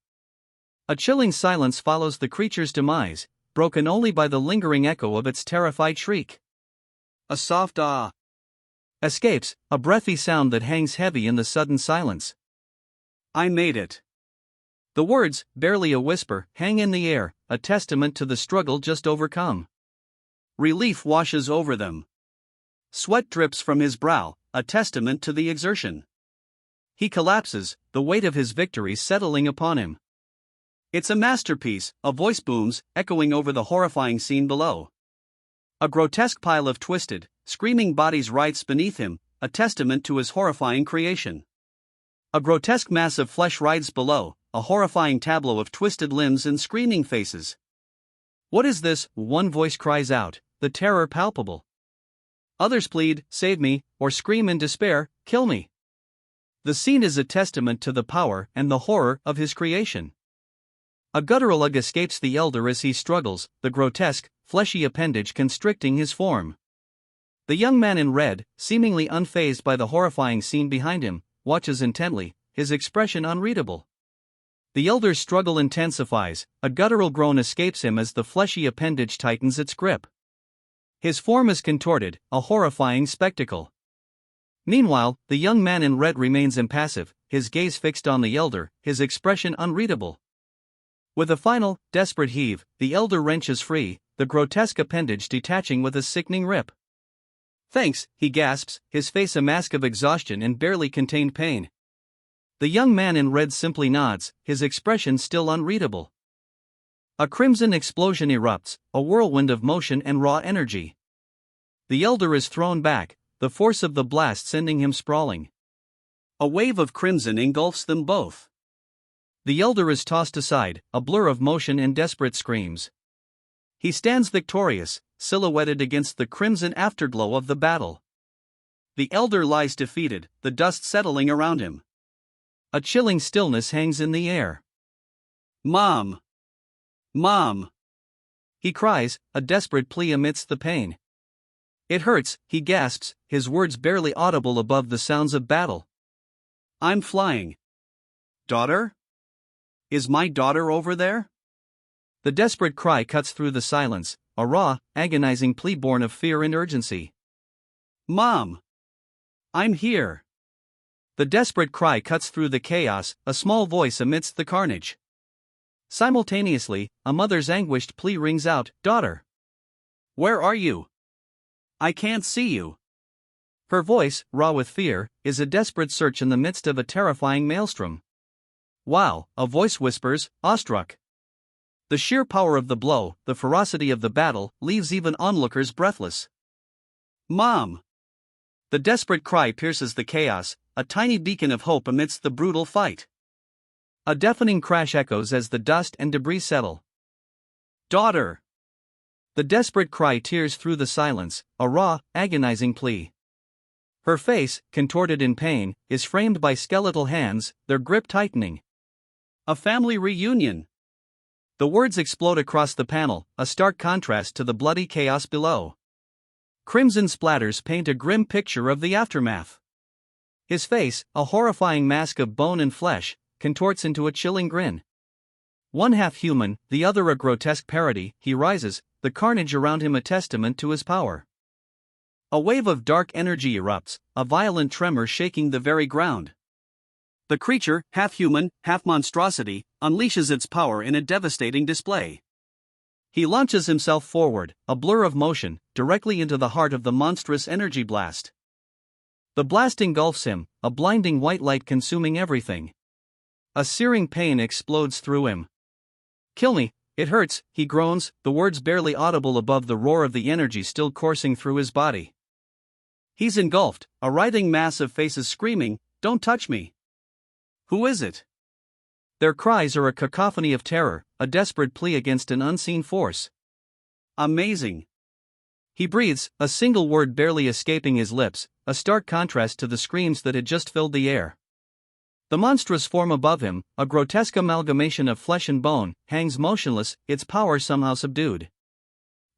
A chilling silence follows the creature's demise, broken only by the lingering echo of its terrified shriek. A soft ah escapes, a breathy sound that hangs heavy in the sudden silence. "I made it." The words, barely a whisper, hang in the air, a testament to the struggle just overcome. Relief washes over them. Sweat drips from his brow, a testament to the exertion. He collapses, the weight of his victory settling upon him. "It's a masterpiece," a voice booms, echoing over the horrifying scene below. A grotesque pile of twisted, screaming bodies writhes beneath him, a testament to his horrifying creation. A grotesque mass of flesh writhes below, a horrifying tableau of twisted limbs and screaming faces. "What is this?" one voice cries out, the terror palpable. Others plead, "Save me," or scream in despair, "Kill me." The scene is a testament to the power and the horror of his creation. A guttural ugh escapes the elder as he struggles, the grotesque, fleshy appendage constricting his form. The young man in red, seemingly unfazed by the horrifying scene behind him, watches intently, his expression unreadable. The elder's struggle intensifies, a guttural groan escapes him as the fleshy appendage tightens its grip. His form is contorted, a horrifying spectacle. Meanwhile, the young man in red remains impassive, his gaze fixed on the elder, his expression unreadable. With a final, desperate heave, the elder wrenches free, the grotesque appendage detaching with a sickening rip. "Thanks," he gasps, his face a mask of exhaustion and barely contained pain. The young man in red simply nods, his expression still unreadable. A crimson explosion erupts, a whirlwind of motion and raw energy. The elder is thrown back, the force of the blast sending him sprawling. A wave of crimson engulfs them both. The elder is tossed aside, a blur of motion and desperate screams. He stands victorious, silhouetted against the crimson afterglow of the battle. The elder lies defeated, the dust settling around him. A chilling stillness hangs in the air. "Mom! Mom!" he cries, a desperate plea amidst the pain. It hurts, he gasps, his words barely audible above the sounds of battle. "I'm flying." "Daughter? Is my daughter over there?" The desperate cry cuts through the silence, a raw, agonizing plea born of fear and urgency. "Mom! I'm here." The desperate cry cuts through the chaos, a small voice amidst the carnage. Simultaneously, a mother's anguished plea rings out, "Daughter! Where are you? I can't see you." Her voice, raw with fear, is a desperate search in the midst of a terrifying maelstrom. "Wow," a voice whispers, awestruck. The sheer power of the blow, the ferocity of the battle, leaves even onlookers breathless. "Mom!" The desperate cry pierces the chaos, a tiny beacon of hope amidst the brutal fight. A deafening crash echoes as the dust and debris settle. "Daughter!" The desperate cry tears through the silence, a raw, agonizing plea. Her face, contorted in pain, is framed by skeletal hands, their grip tightening. "A family reunion!" The words explode across the panel, a stark contrast to the bloody chaos below. Crimson splatters paint a grim picture of the aftermath. His face, a horrifying mask of bone and flesh, contorts into a chilling grin. One half human, the other a grotesque parody, he rises, the carnage around him a testament to his power. A wave of dark energy erupts, a violent tremor shaking the very ground. The creature, half human, half monstrosity, unleashes its power in a devastating display. He launches himself forward, a blur of motion, directly into the heart of the monstrous energy blast. The blast engulfs him, a blinding white light consuming everything. A searing pain explodes through him. "Kill me, it hurts," he groans, the words barely audible above the roar of the energy still coursing through his body. He's engulfed, a writhing mass of faces screaming, "Don't touch me!" Who is it? Their cries are a cacophony of terror, a desperate plea against an unseen force. "Amazing!" He breathes, a single word barely escaping his lips, a stark contrast to the screams that had just filled the air. The monstrous form above him, a grotesque amalgamation of flesh and bone, hangs motionless, its power somehow subdued.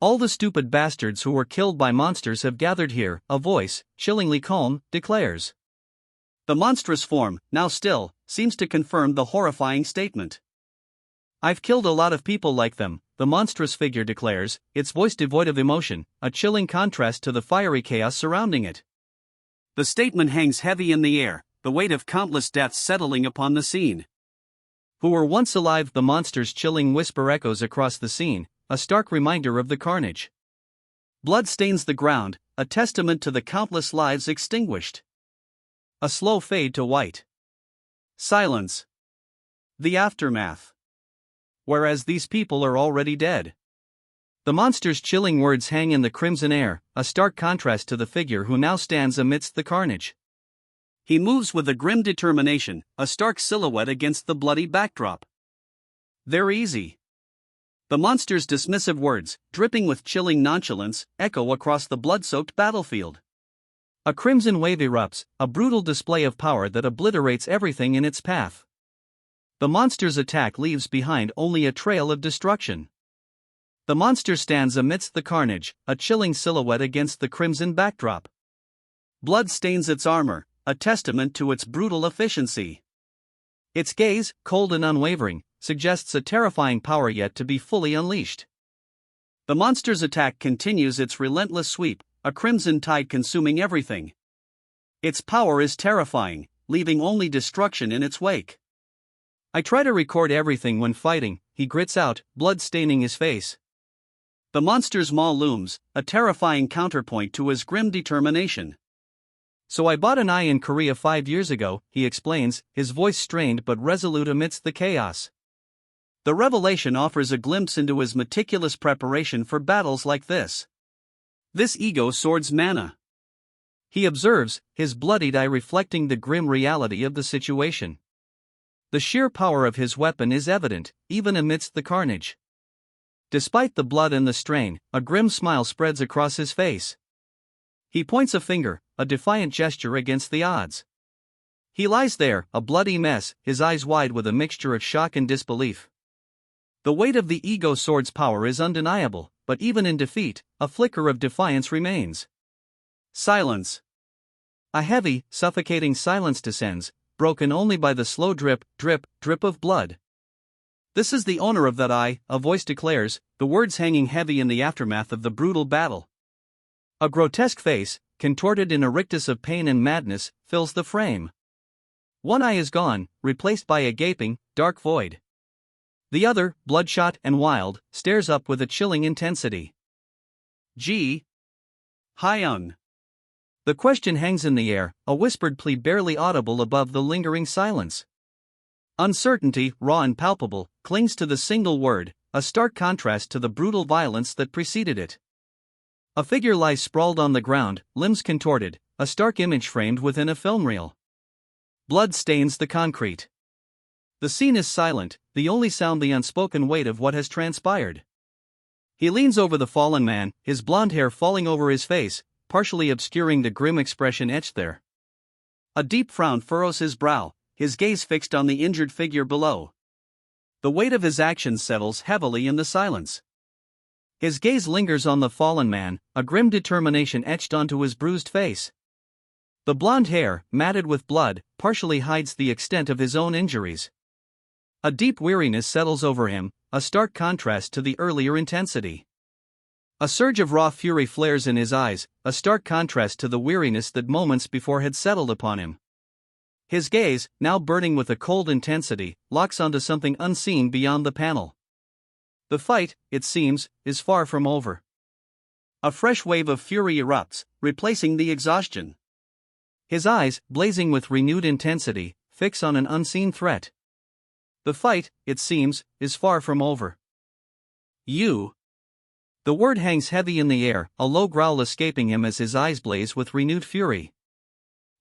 "All the stupid bastards who were killed by monsters have gathered here," a voice, chillingly calm, declares. The monstrous form, now still, seems to confirm the horrifying statement. "I've killed a lot of people like them," the monstrous figure declares, its voice devoid of emotion, a chilling contrast to the fiery chaos surrounding it. The statement hangs heavy in the air, the weight of countless deaths settling upon the scene. "Who were once alive," the monster's chilling whisper echoes across the scene, a stark reminder of the carnage. Blood stains the ground, a testament to the countless lives extinguished. A slow fade to white. Silence. The aftermath. Whereas these people are already dead. The monster's chilling words hang in the crimson air, a stark contrast to the figure who now stands amidst the carnage. He moves with a grim determination, a stark silhouette against the bloody backdrop. "They're easy." The monster's dismissive words, dripping with chilling nonchalance, echo across the blood-soaked battlefield. A crimson wave erupts, a brutal display of power that obliterates everything in its path. The monster's attack leaves behind only a trail of destruction. The monster stands amidst the carnage, a chilling silhouette against the crimson backdrop. Blood stains its armor, a testament to its brutal efficiency. Its gaze, cold and unwavering, suggests a terrifying power yet to be fully unleashed. The monster's attack continues its relentless sweep, a crimson tide consuming everything. Its power is terrifying, leaving only destruction in its wake. "I try to record everything when fighting," he grits out, blood staining his face. The monster's maw looms, a terrifying counterpoint to his grim determination. So I bought an eye in Korea 5 years ago, he explains, his voice strained but resolute amidst the chaos. The revelation offers a glimpse into his meticulous preparation for battles like this. This ego sword's mana. He observes, his bloodied eye reflecting the grim reality of the situation. The sheer power of his weapon is evident, even amidst the carnage. Despite the blood and the strain, a grim smile spreads across his face. He points a finger, a defiant gesture against the odds. He lies there, a bloody mess, his eyes wide with a mixture of shock and disbelief. The weight of the ego sword's power is undeniable, but even in defeat, a flicker of defiance remains. Silence. A heavy, suffocating silence descends, broken only by the slow drip, drip, drip of blood. This is the owner of that eye, a voice declares, the words hanging heavy in the aftermath of the brutal battle. A grotesque face, contorted in a rictus of pain and madness, fills the frame. One eye is gone, replaced by a gaping, dark void. The other, bloodshot and wild, stares up with a chilling intensity. Ji Hyung. The question hangs in the air, a whispered plea barely audible above the lingering silence. Uncertainty, raw and palpable, clings to the single word, a stark contrast to the brutal violence that preceded it. A figure lies sprawled on the ground, limbs contorted, a stark image framed within a film reel. Blood stains the concrete. The scene is silent, the only sound the unspoken weight of what has transpired. He leans over the fallen man, his blonde hair falling over his face, partially obscuring the grim expression etched there. A deep frown furrows his brow, his gaze fixed on the injured figure below. The weight of his actions settles heavily in the silence. His gaze lingers on the fallen man, a grim determination etched onto his bruised face. The blonde hair, matted with blood, partially hides the extent of his own injuries. A deep weariness settles over him, a stark contrast to the earlier intensity. A surge of raw fury flares in his eyes, a stark contrast to the weariness that moments before had settled upon him. His gaze, now burning with a cold intensity, locks onto something unseen beyond the panel. The fight, it seems, is far from over. A fresh wave of fury erupts, replacing the exhaustion. His eyes, blazing with renewed intensity, fix on an unseen threat. The fight, it seems, is far from over. You. The word hangs heavy in the air, a low growl escaping him as his eyes blaze with renewed fury.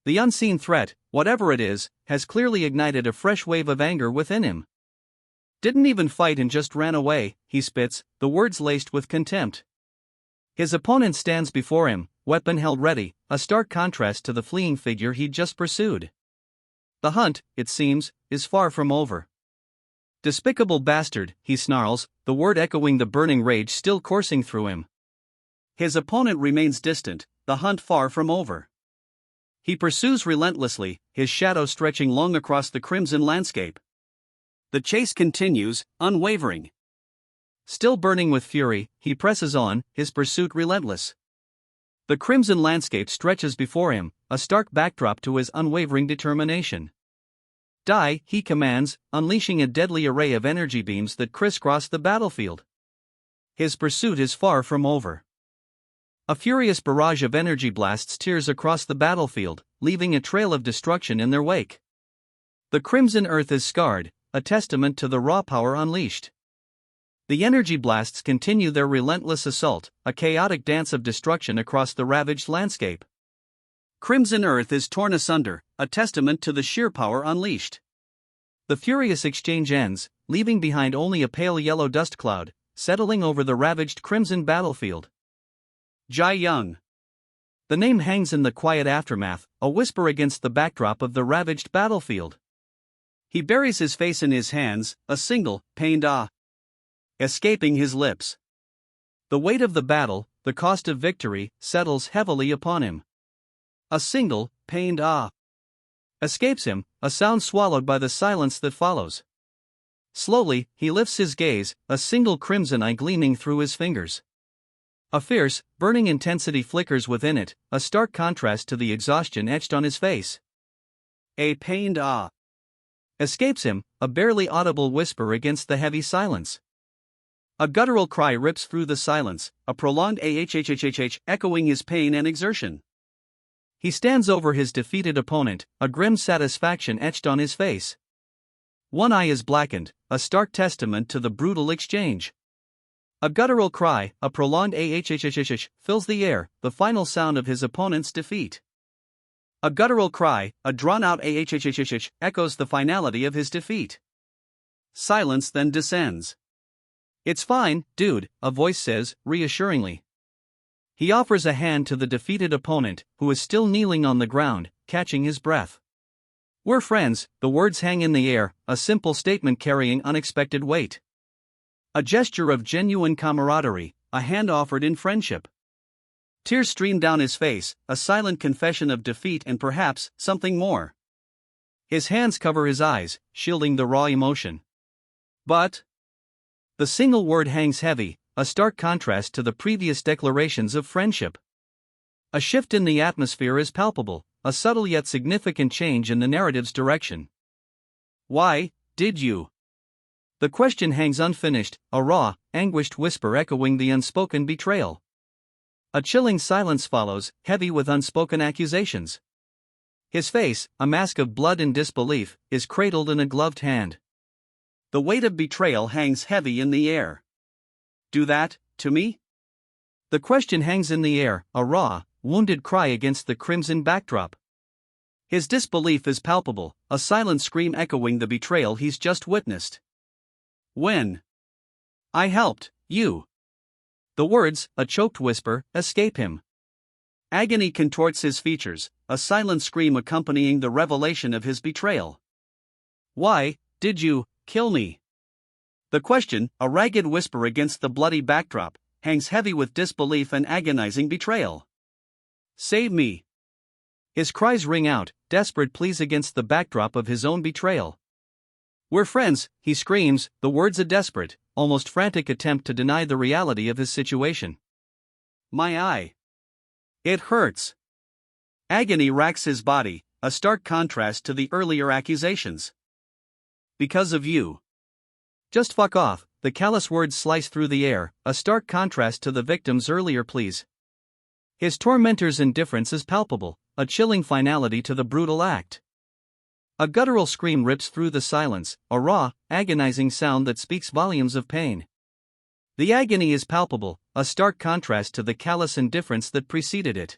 The unseen threat, whatever it is, has clearly ignited a fresh wave of anger within him. Didn't even fight and just ran away, he spits, the words laced with contempt. His opponent stands before him, weapon held ready, a stark contrast to the fleeing figure he'd just pursued. The hunt, it seems, is far from over. Despicable bastard, he snarls, the word echoing the burning rage still coursing through him. His opponent remains distant, the hunt far from over. He pursues relentlessly, his shadow stretching long across the crimson landscape. The chase continues, unwavering. Still burning with fury, he presses on, his pursuit relentless. The crimson landscape stretches before him, a stark backdrop to his unwavering determination. Die, he commands, unleashing a deadly array of energy beams that crisscross the battlefield. His pursuit is far from over. A furious barrage of energy blasts tears across the battlefield, leaving a trail of destruction in their wake. The crimson earth is scarred, a testament to the raw power unleashed. The energy blasts continue their relentless assault, a chaotic dance of destruction across the ravaged landscape. Crimson earth is torn asunder, a testament to the sheer power unleashed. The furious exchange ends, leaving behind only a pale yellow dust cloud, settling over the ravaged crimson battlefield. Jai Young. The name hangs in the quiet aftermath, a whisper against the backdrop of the ravaged battlefield. He buries his face in his hands, a single, pained ah escaping his lips. The weight of the battle, the cost of victory, settles heavily upon him. A single, pained ah escapes him, a sound swallowed by the silence that follows. Slowly, he lifts his gaze, a single crimson eye gleaming through his fingers. A fierce, burning intensity flickers within it, a stark contrast to the exhaustion etched on his face. A pained ah escapes him, a barely audible whisper against the heavy silence. A guttural cry rips through the silence, a prolonged ahhhhh echoing his pain and exertion. He stands over his defeated opponent, a grim satisfaction etched on his face. One eye is blackened, a stark testament to the brutal exchange. A guttural cry, a prolonged ahhhhh, fills the air, the final sound of his opponent's defeat. A guttural cry, a drawn-out ahhhhh, echoes the finality of his defeat. Silence then descends. "It's fine, dude," a voice says, reassuringly. He offers a hand to the defeated opponent, who is still kneeling on the ground, catching his breath. "We're friends," the words hang in the air, a simple statement carrying unexpected weight. A gesture of genuine camaraderie, a hand offered in friendship. Tears stream down his face, a silent confession of defeat and perhaps something more. His hands cover his eyes, shielding the raw emotion. But the single word hangs heavy, a stark contrast to the previous declarations of friendship. A shift in the atmosphere is palpable, a subtle yet significant change in the narrative's direction. "Why did you?" The question hangs unfinished, a raw, anguished whisper echoing the unspoken betrayal. A chilling silence follows, heavy with unspoken accusations. His face, a mask of blood and disbelief, is cradled in a gloved hand. The weight of betrayal hangs heavy in the air. "Do that to me?" The question hangs in the air, a raw, wounded cry against the crimson backdrop. His disbelief is palpable, a silent scream echoing the betrayal he's just witnessed. "When I helped you." The words, a choked whisper, escape him. Agony contorts his features, a silent scream accompanying the revelation of his betrayal. "Why did you kill me?" The question, a ragged whisper against the bloody backdrop, hangs heavy with disbelief and agonizing betrayal. "Save me." His cries ring out, desperate pleas against the backdrop of his own betrayal. "We're friends," he screams, the words a desperate, almost frantic attempt to deny the reality of his situation. "My eye. It hurts." Agony racks his body, a stark contrast to the earlier accusations. "Because of you." "Just fuck off," the callous words slice through the air, a stark contrast to the victim's earlier pleas. His tormentor's indifference is palpable, a chilling finality to the brutal act. A guttural scream rips through the silence, a raw, agonizing sound that speaks volumes of pain. The agony is palpable, a stark contrast to the callous indifference that preceded it.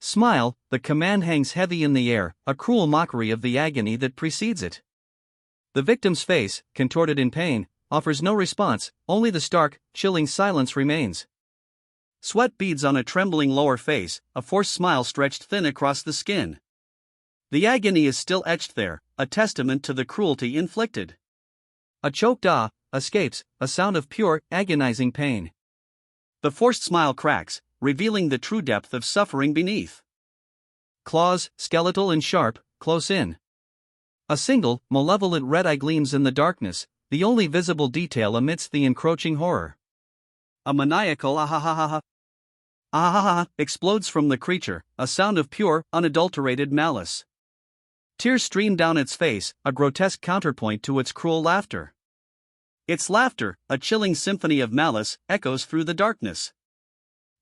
"Smile," the command hangs heavy in the air, a cruel mockery of the agony that precedes it. The victim's face, contorted in pain, offers no response, only the stark, chilling silence remains. Sweat beads on a trembling lower face, a forced smile stretched thin across the skin. The agony is still etched there, a testament to the cruelty inflicted. A choked ah escapes, a sound of pure, agonizing pain. The forced smile cracks, revealing the true depth of suffering beneath. Claws, skeletal and sharp, close in. A single, malevolent red eye gleams in the darkness, the only visible detail amidst the encroaching horror. A maniacal ah explodes from the creature, a sound of pure, unadulterated malice. Tears stream down its face, a grotesque counterpoint to its cruel laughter. Its laughter, a chilling symphony of malice, echoes through the darkness.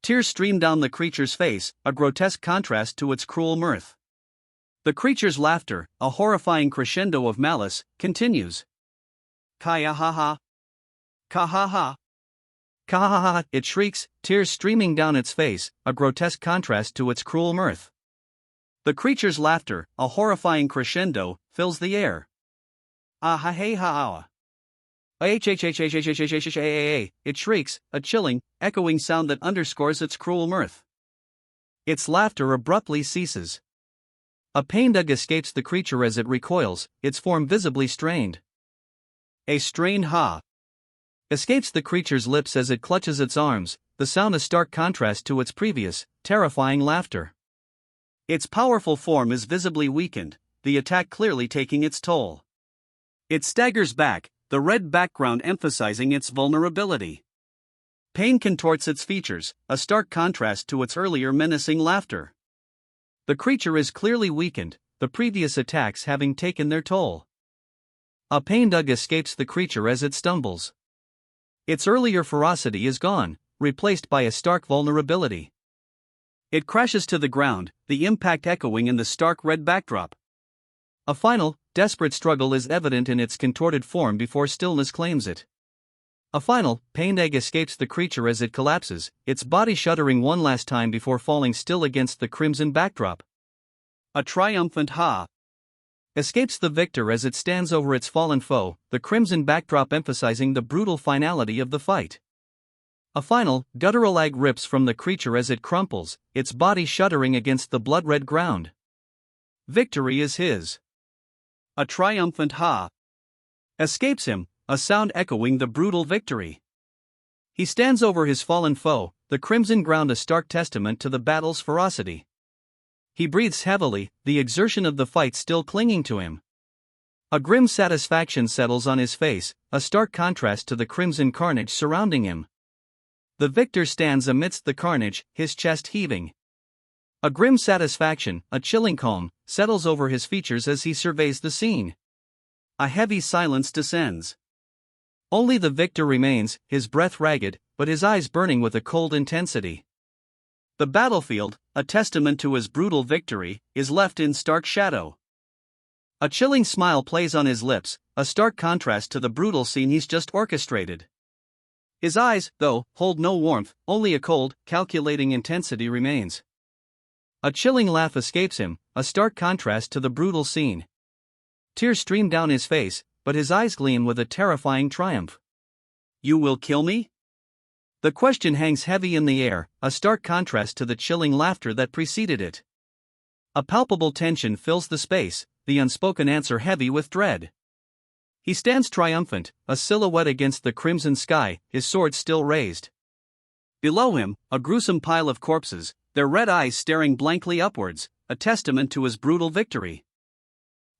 Tears stream down the creature's face, a grotesque contrast to its cruel mirth. The creature's laughter, a horrifying crescendo of malice, continues. "Ka-ha-ha. Ka-ha-ha. Ka-ha-ha," it shrieks, tears streaming down its face, a grotesque contrast to its cruel mirth. The creature's laughter, a horrifying crescendo, fills the air. "Ah-ha-hey-ha-ha. Ah-ha-ha-ha-ha-ha-ha-ha-ha," it shrieks, a chilling, echoing sound that underscores its cruel mirth. Its laughter abruptly ceases. A pained ugh escapes the creature as it recoils, its form visibly strained. A strained ha escapes the creature's lips as it clutches its arms, the sound a stark contrast to its previous, terrifying laughter. Its powerful form is visibly weakened, the attack clearly taking its toll. It staggers back, the red background emphasizing its vulnerability. Pain contorts its features, a stark contrast to its earlier menacing laughter. The creature is clearly weakened, the previous attacks having taken their toll. A pained ugh escapes the creature as it stumbles. Its earlier ferocity is gone, replaced by a stark vulnerability. It crashes to the ground, the impact echoing in the stark red backdrop. A final, desperate struggle is evident in its contorted form before stillness claims it. A final, pained egg escapes the creature as it collapses, its body shuddering one last time before falling still against the crimson backdrop. A triumphant ha! Escapes the victor as it stands over its fallen foe, the crimson backdrop emphasizing the brutal finality of the fight. A final, guttural egg rips from the creature as it crumples, its body shuddering against the blood-red ground. Victory is his. A triumphant ha! Escapes him, a sound echoing the brutal victory. He stands over his fallen foe, the crimson ground a stark testament to the battle's ferocity. He breathes heavily, the exertion of the fight still clinging to him. A grim satisfaction settles on his face, a stark contrast to the crimson carnage surrounding him. The victor stands amidst the carnage, his chest heaving. A grim satisfaction, a chilling calm, settles over his features as he surveys the scene. A heavy silence descends. Only the victor remains, his breath ragged, but his eyes burning with a cold intensity. The battlefield, a testament to his brutal victory, is left in stark shadow. A chilling smile plays on his lips, a stark contrast to the brutal scene he's just orchestrated. His eyes, though, hold no warmth, only a cold, calculating intensity remains. A chilling laugh escapes him, a stark contrast to the brutal scene. Tears stream down his face, but his eyes gleam with a terrifying triumph. You will kill me? The question hangs heavy in the air, a stark contrast to the chilling laughter that preceded it. A palpable tension fills the space, the unspoken answer heavy with dread. He stands triumphant, a silhouette against the crimson sky, his sword still raised. Below him, a gruesome pile of corpses, their red eyes staring blankly upwards, a testament to his brutal victory.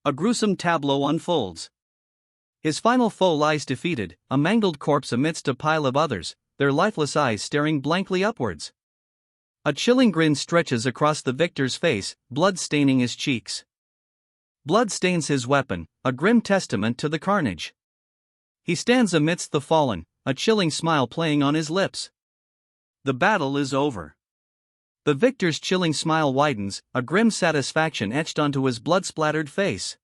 A gruesome tableau unfolds. His final foe lies defeated, a mangled corpse amidst a pile of others, their lifeless eyes staring blankly upwards. A chilling grin stretches across the victor's face, blood staining his cheeks. Blood stains his weapon, a grim testament to the carnage. He stands amidst the fallen, a chilling smile playing on his lips. The battle is over. The victor's chilling smile widens, a grim satisfaction etched onto his blood-splattered face.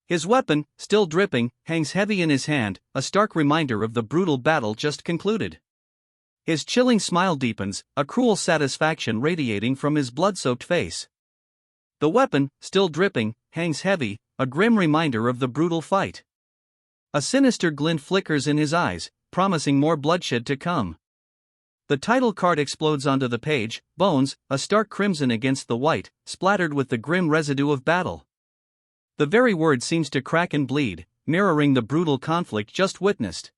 His weapon, still dripping, hangs heavy in his hand, a stark reminder of the brutal battle just concluded. His chilling smile deepens, a cruel satisfaction radiating from his blood-soaked face. The weapon, still dripping, hangs heavy, a grim reminder of the brutal fight. A sinister glint flickers in his eyes, promising more bloodshed to come. The title card explodes onto the page, bones, a stark crimson against the white, splattered with the grim residue of battle. The very word seems to crack and bleed, mirroring the brutal conflict just witnessed.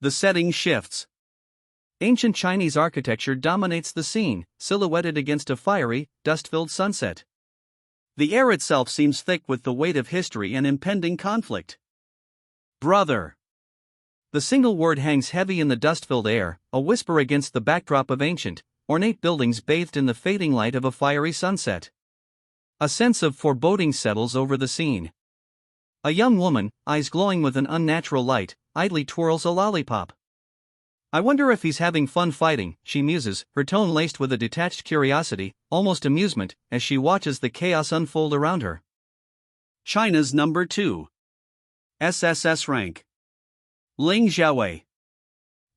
The setting shifts. Ancient Chinese architecture dominates the scene, silhouetted against a fiery, dust-filled sunset. The air itself seems thick with the weight of history and impending conflict. Brother. The single word hangs heavy in the dust-filled air, a whisper against the backdrop of ancient, ornate buildings bathed in the fading light of a fiery sunset. A sense of foreboding settles over the scene. A young woman, eyes glowing with an unnatural light, idly twirls a lollipop. I wonder if he's having fun fighting, she muses, her tone laced with a detached curiosity, almost amusement, as she watches the chaos unfold around her. China's number 2. SSS rank. Ling Xiaowei.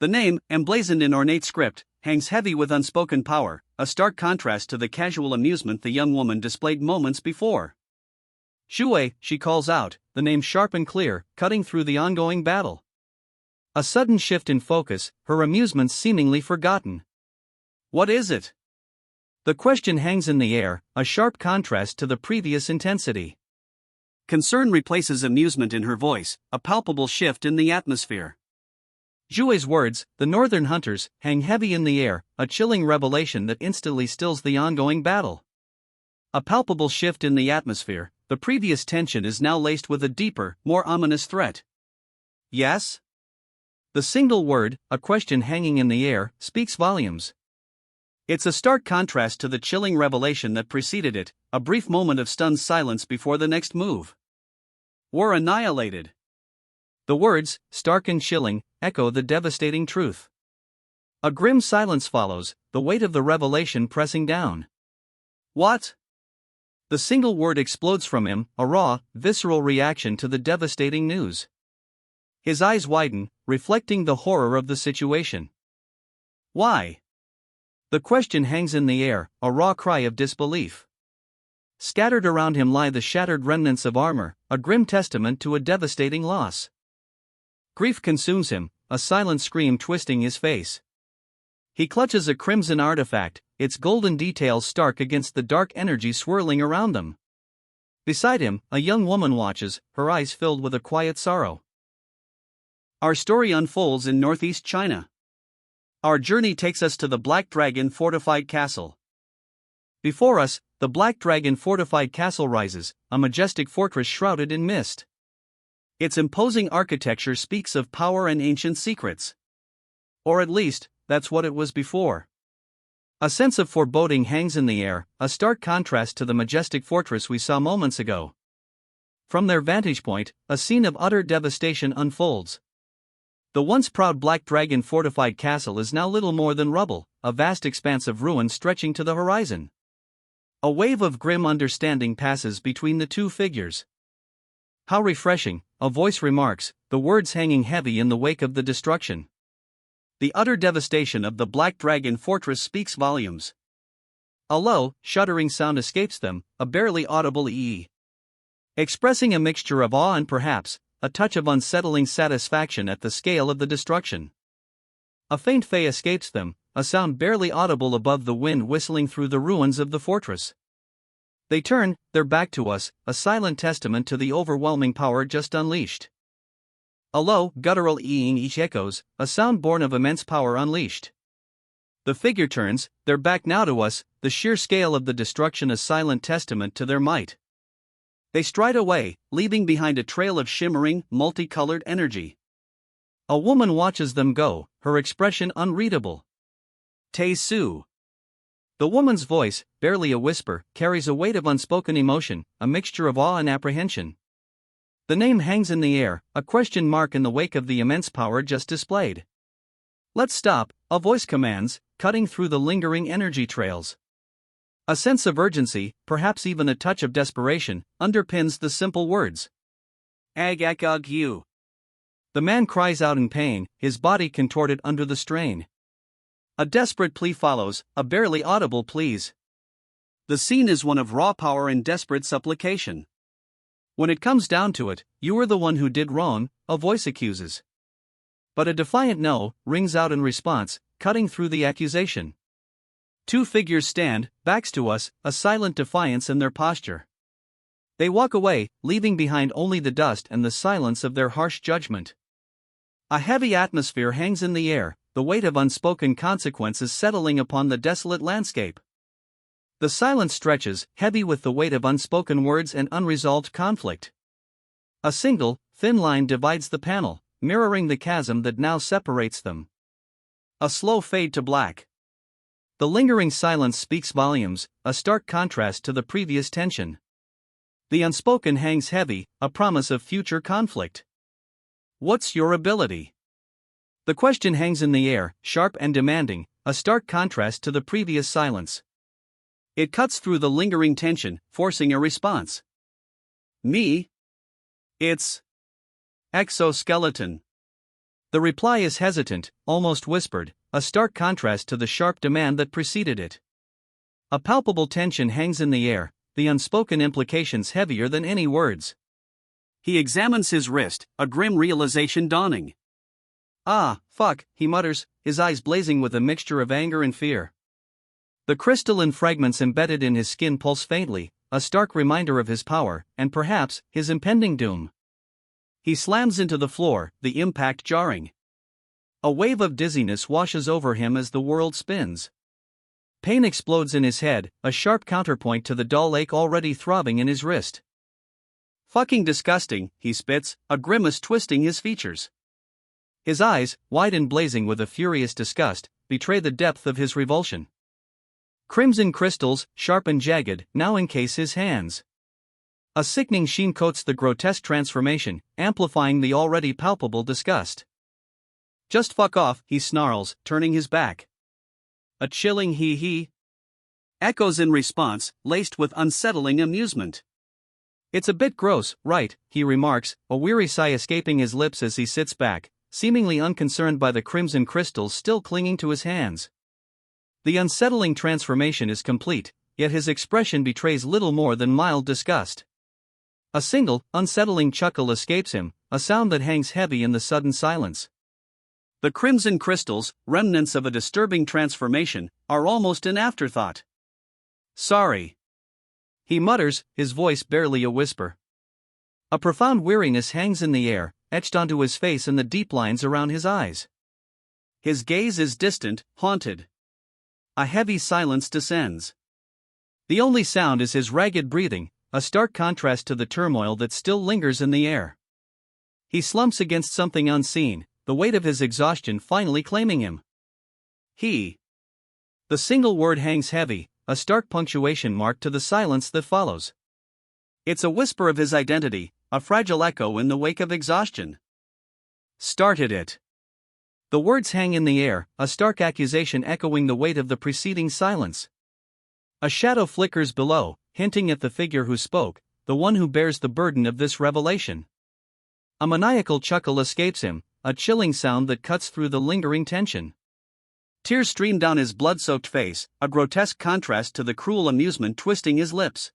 The name, emblazoned in ornate script, hangs heavy with unspoken power, a stark contrast to the casual amusement the young woman displayed moments before. Shuwei, she calls out, the name sharp and clear, cutting through the ongoing battle. A sudden shift in focus, her amusement seemingly forgotten. What is it? The question hangs in the air, a sharp contrast to the previous intensity. Concern replaces amusement in her voice, a palpable shift in the atmosphere. Zhui's words, the northern hunters, hang heavy in the air, a chilling revelation that instantly stills the ongoing battle. A palpable shift in the atmosphere, the previous tension is now laced with a deeper, more ominous threat. Yes? The single word, a question hanging in the air, speaks volumes. It's a stark contrast to the chilling revelation that preceded it, a brief moment of stunned silence before the next move. We're annihilated. The words, stark and chilling, echo the devastating truth. A grim silence follows, the weight of the revelation pressing down. What? The single word explodes from him, a raw, visceral reaction to the devastating news. His eyes widen, reflecting the horror of the situation. Why? The question hangs in the air, a raw cry of disbelief. Scattered around him lie the shattered remnants of armor, a grim testament to a devastating loss. Grief consumes him, a silent scream twisting his face. He clutches a crimson artifact, its golden details stark against the dark energy swirling around them. Beside him, a young woman watches, her eyes filled with a quiet sorrow. Our story unfolds in northeast China. Our journey takes us to the Black Dragon fortified castle. Before us, the Black Dragon fortified castle rises, a majestic fortress shrouded in mist. Its imposing architecture speaks of power and ancient secrets. Or at least, that's what it was before. A sense of foreboding hangs in the air, a stark contrast to the majestic fortress we saw moments ago. From their vantage point, a scene of utter devastation unfolds. The once proud Black Dragon fortified castle is now little more than rubble, a vast expanse of ruin stretching to the horizon. A wave of grim understanding passes between the two figures. How refreshing, a voice remarks, the words hanging heavy in the wake of the destruction. The utter devastation of the Black Dragon fortress speaks volumes. A low, shuddering sound escapes them, a barely audible ee. Expressing a mixture of awe and perhaps a touch of unsettling satisfaction at the scale of the destruction. A faint fey escapes them, a sound barely audible above the wind whistling through the ruins of the fortress. They turn their back to us, a silent testament to the overwhelming power just unleashed. A low, guttural eeing each echoes, a sound born of immense power unleashed. The figure turns, their back now to us, the sheer scale of the destruction a silent testament to their might. They stride away, leaving behind a trail of shimmering, multicolored energy. A woman watches them go, her expression unreadable. Tae-Soo. The woman's voice, barely a whisper, carries a weight of unspoken emotion, a mixture of awe and apprehension. The name hangs in the air, a question mark in the wake of the immense power just displayed. Let's stop, a voice commands, cutting through the lingering energy trails. A sense of urgency, perhaps even a touch of desperation, underpins the simple words. Ag you. The man cries out in pain, his body contorted under the strain. A desperate plea follows, a barely audible please. The scene is one of raw power and desperate supplication. When it comes down to it, you are the one who did wrong, a voice accuses. But a defiant no rings out in response, cutting through the accusation. Two figures stand, backs to us, a silent defiance in their posture. They walk away, leaving behind only the dust and the silence of their harsh judgment. A heavy atmosphere hangs in the air, the weight of unspoken consequences settling upon the desolate landscape. The silence stretches, heavy with the weight of unspoken words and unresolved conflict. A single, thin line divides the panel, mirroring the chasm that now separates them. A slow fade to black. The lingering silence speaks volumes, a stark contrast to the previous tension. The unspoken hangs heavy, a promise of future conflict. What's your ability? The question hangs in the air, sharp and demanding, a stark contrast to the previous silence. It cuts through the lingering tension, forcing a response. Me? It's exoskeleton. The reply is hesitant, almost whispered, a stark contrast to the sharp demand that preceded it. A palpable tension hangs in the air, the unspoken implications heavier than any words. He examines his wrist, a grim realization dawning. Ah, fuck, he mutters, his eyes blazing with a mixture of anger and fear. The crystalline fragments embedded in his skin pulse faintly, a stark reminder of his power, and perhaps, his impending doom. He slams into the floor, the impact jarring. A wave of dizziness washes over him as the world spins. Pain explodes in his head, a sharp counterpoint to the dull ache already throbbing in his wrist. Fucking disgusting, he spits, a grimace twisting his features. His eyes, wide and blazing with a furious disgust, betray the depth of his revulsion. Crimson crystals, sharp and jagged, now encase his hands. A sickening sheen coats the grotesque transformation, amplifying the already palpable disgust. Just fuck off, he snarls, turning his back. A chilling hee-hee echoes in response, laced with unsettling amusement. It's a bit gross, right, he remarks, a weary sigh escaping his lips as he sits back, seemingly unconcerned by the crimson crystals still clinging to his hands. The unsettling transformation is complete, yet his expression betrays little more than mild disgust. A single, unsettling chuckle escapes him, a sound that hangs heavy in the sudden silence. The crimson crystals, remnants of a disturbing transformation, are almost an afterthought. Sorry, he mutters, his voice barely a whisper. A profound weariness hangs in the air, etched onto his face and the deep lines around his eyes. His gaze is distant, haunted. A heavy silence descends. The only sound is his ragged breathing, a stark contrast to the turmoil that still lingers in the air. He slumps against something unseen, the weight of his exhaustion finally claiming him. The single word hangs heavy, a stark punctuation mark to the silence that follows. It's a whisper of his identity, a fragile echo in the wake of exhaustion. Started it. The words hang in the air, a stark accusation echoing the weight of the preceding silence. A shadow flickers below, hinting at the figure who spoke, the one who bears the burden of this revelation. A maniacal chuckle escapes him, a chilling sound that cuts through the lingering tension. Tears stream down his blood-soaked face, a grotesque contrast to the cruel amusement twisting his lips.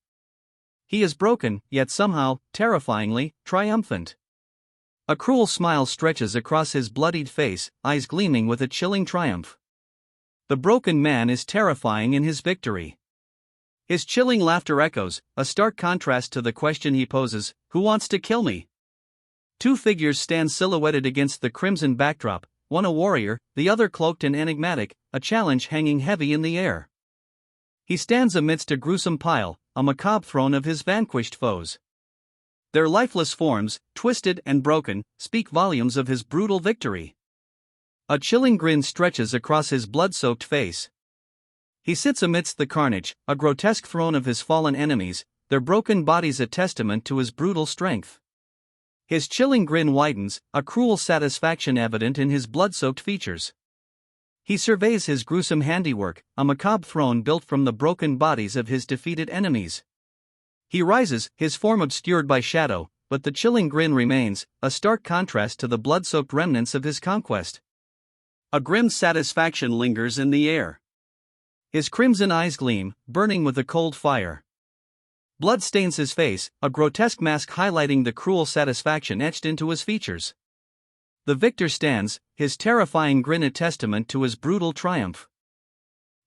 He is broken, yet somehow, terrifyingly, triumphant. A cruel smile stretches across his bloodied face, eyes gleaming with a chilling triumph. The broken man is terrifying in his victory. His chilling laughter echoes, a stark contrast to the question he poses, "Who wants to kill me?" Two figures stand silhouetted against the crimson backdrop, one a warrior, the other cloaked and enigmatic, a challenge hanging heavy in the air. He stands amidst a gruesome pile, a macabre throne of his vanquished foes. Their lifeless forms, twisted and broken, speak volumes of his brutal victory. A chilling grin stretches across his blood-soaked face. He sits amidst the carnage, a grotesque throne of his fallen enemies, their broken bodies a testament to his brutal strength. His chilling grin widens, a cruel satisfaction evident in his blood-soaked features. He surveys his gruesome handiwork, a macabre throne built from the broken bodies of his defeated enemies. He rises, his form obscured by shadow, but the chilling grin remains, a stark contrast to the blood-soaked remnants of his conquest. A grim satisfaction lingers in the air. His crimson eyes gleam, burning with a cold fire. Blood stains his face, a grotesque mask highlighting the cruel satisfaction etched into his features. The victor stands, his terrifying grin a testament to his brutal triumph.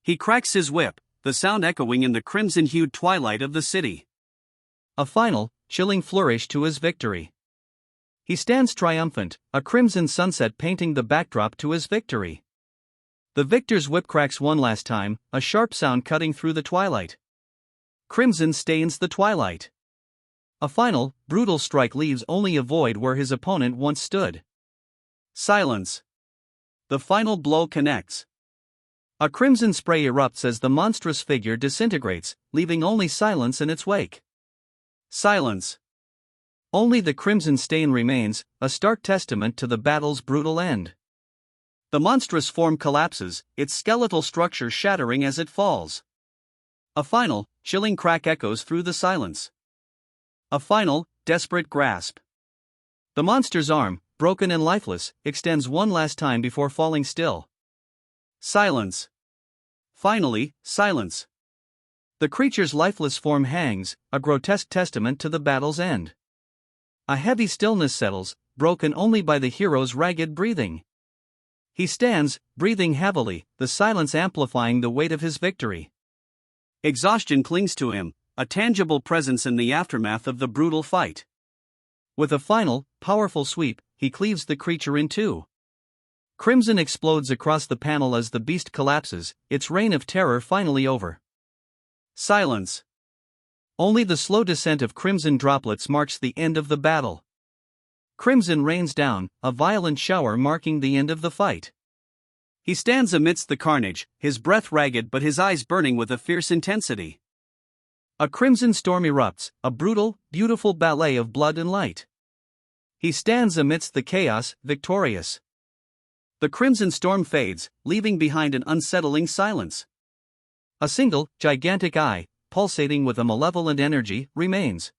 He cracks his whip, the sound echoing in the crimson-hued twilight of the city. A final, chilling flourish to his victory. He stands triumphant, a crimson sunset painting the backdrop to his victory. The victor's whip cracks one last time, a sharp sound cutting through the twilight. Crimson stains the twilight. A final, brutal strike leaves only a void where his opponent once stood. Silence. The final blow connects. A crimson spray erupts as the monstrous figure disintegrates, leaving only silence in its wake. Silence. Only the crimson stain remains, a stark testament to the battle's brutal end. The monstrous form collapses, its skeletal structure shattering as it falls. A final, chilling crack echoes through the silence. A final, desperate grasp. The monster's arm, broken and lifeless, extends one last time before falling still. Silence. Finally, silence. The creature's lifeless form hangs, a grotesque testament to the battle's end. A heavy stillness settles, broken only by the hero's ragged breathing. He stands, breathing heavily, the silence amplifying the weight of his victory. Exhaustion clings to him, a tangible presence in the aftermath of the brutal fight. With a final, powerful sweep, he cleaves the creature in two. Crimson explodes across the panel as the beast collapses, its reign of terror finally over. Silence. Only the slow descent of crimson droplets marks the end of the battle. Crimson rains down, a violent shower marking the end of the fight. He stands amidst the carnage, his breath ragged but his eyes burning with a fierce intensity. A crimson storm erupts, a brutal, beautiful ballet of blood and light. He stands amidst the chaos, victorious. The crimson storm fades, leaving behind an unsettling silence. A single, gigantic eye, pulsating with a malevolent energy, remains.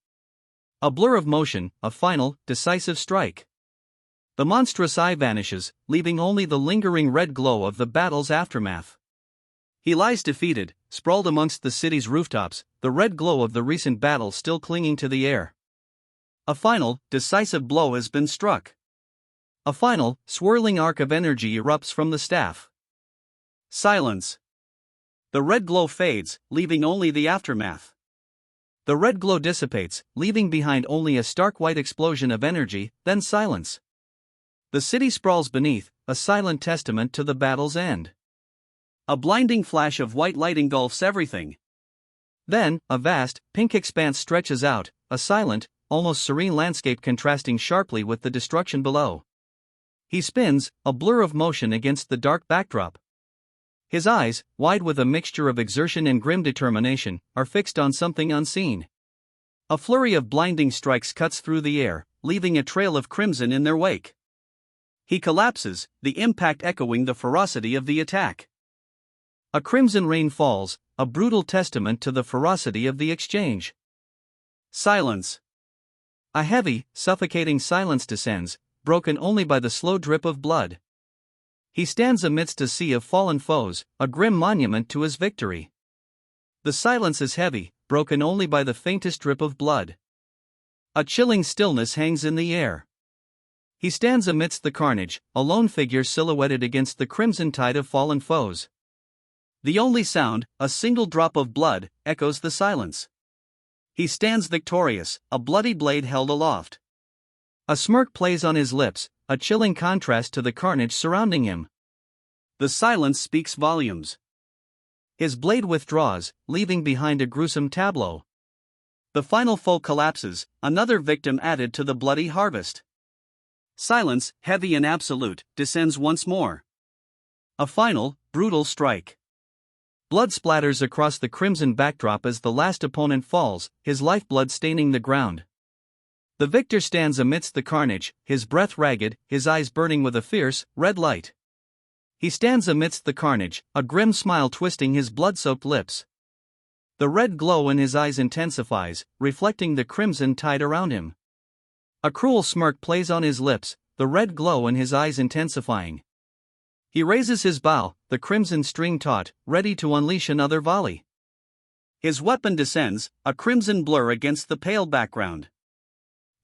A blur of motion, a final, decisive strike. The monstrous eye vanishes, leaving only the lingering red glow of the battle's aftermath. He lies defeated, sprawled amongst the city's rooftops, the red glow of the recent battle still clinging to the air. A final, decisive blow has been struck. A final, swirling arc of energy erupts from the staff. Silence. The red glow fades, leaving only the aftermath. The red glow dissipates, leaving behind only a stark white explosion of energy, then silence. The city sprawls beneath, a silent testament to the battle's end. A blinding flash of white light engulfs everything. Then, a vast, pink expanse stretches out, a silent, almost serene landscape contrasting sharply with the destruction below. He spins, a blur of motion against the dark backdrop. His eyes, wide with a mixture of exertion and grim determination, are fixed on something unseen. A flurry of blinding strikes cuts through the air, leaving a trail of crimson in their wake. He collapses, the impact echoing the ferocity of the attack. A crimson rain falls, a brutal testament to the ferocity of the exchange. Silence. A heavy, suffocating silence descends, broken only by the slow drip of blood. He stands amidst a sea of fallen foes, a grim monument to his victory. The silence is heavy, broken only by the faintest drip of blood. A chilling stillness hangs in the air. He stands amidst the carnage, a lone figure silhouetted against the crimson tide of fallen foes. The only sound, a single drop of blood, echoes the silence. He stands victorious, a bloody blade held aloft. A smirk plays on his lips, a chilling contrast to the carnage surrounding him. The silence speaks volumes. His blade withdraws, leaving behind a gruesome tableau. The final foe collapses, another victim added to the bloody harvest. Silence, heavy and absolute, descends once more. A final, brutal strike. Blood splatters across the crimson backdrop as the last opponent falls, his lifeblood staining the ground. The victor stands amidst the carnage, his breath ragged, his eyes burning with a fierce, red light. He stands amidst the carnage, a grim smile twisting his blood-soaked lips. The red glow in his eyes intensifies, reflecting the crimson tide around him. A cruel smirk plays on his lips, the red glow in his eyes intensifying. He raises his bow, the crimson string taut, ready to unleash another volley. His weapon descends, a crimson blur against the pale background.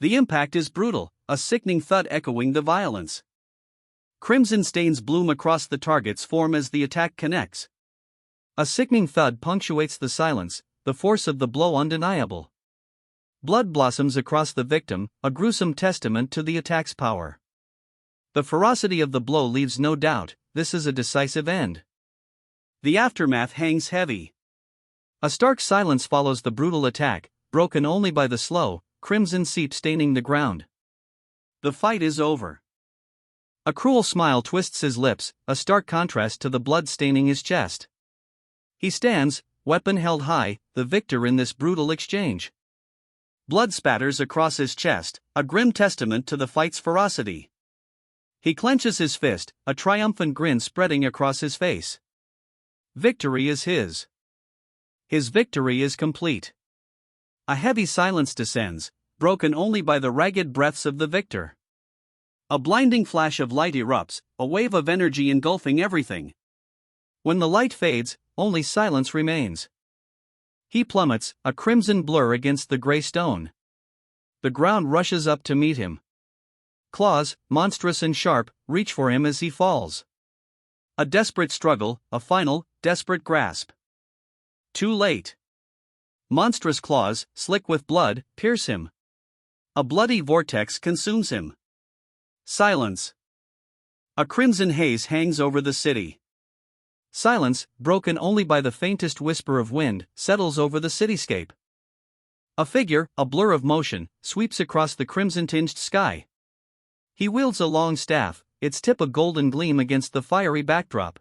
The impact is brutal, a sickening thud echoing the violence. Crimson stains bloom across the target's form as the attack connects. A sickening thud punctuates the silence, the force of the blow undeniable. Blood blossoms across the victim, a gruesome testament to the attack's power. The ferocity of the blow leaves no doubt, this is a decisive end. The aftermath hangs heavy. A stark silence follows the brutal attack, broken only by the slow, crimson seep staining the ground. The fight is over. A cruel smile twists his lips, a stark contrast to the blood staining his chest. He stands, weapon held high, the victor in this brutal exchange. Blood spatters across his chest, a grim testament to the fight's ferocity. He clenches his fist, a triumphant grin spreading across his face. Victory is his. His victory is complete. A heavy silence descends, broken only by the ragged breaths of the victor. A blinding flash of light erupts, a wave of energy engulfing everything. When the light fades, only silence remains. He plummets, a crimson blur against the gray stone. The ground rushes up to meet him. Claws, monstrous and sharp, reach for him as he falls. A desperate struggle, a final, desperate grasp. Too late. Monstrous claws, slick with blood, pierce him. A bloody vortex consumes him. Silence. A crimson haze hangs over the city. Silence, broken only by the faintest whisper of wind, settles over the cityscape. A figure, a blur of motion, sweeps across the crimson-tinged sky. He wields a long staff, its tip a golden gleam against the fiery backdrop.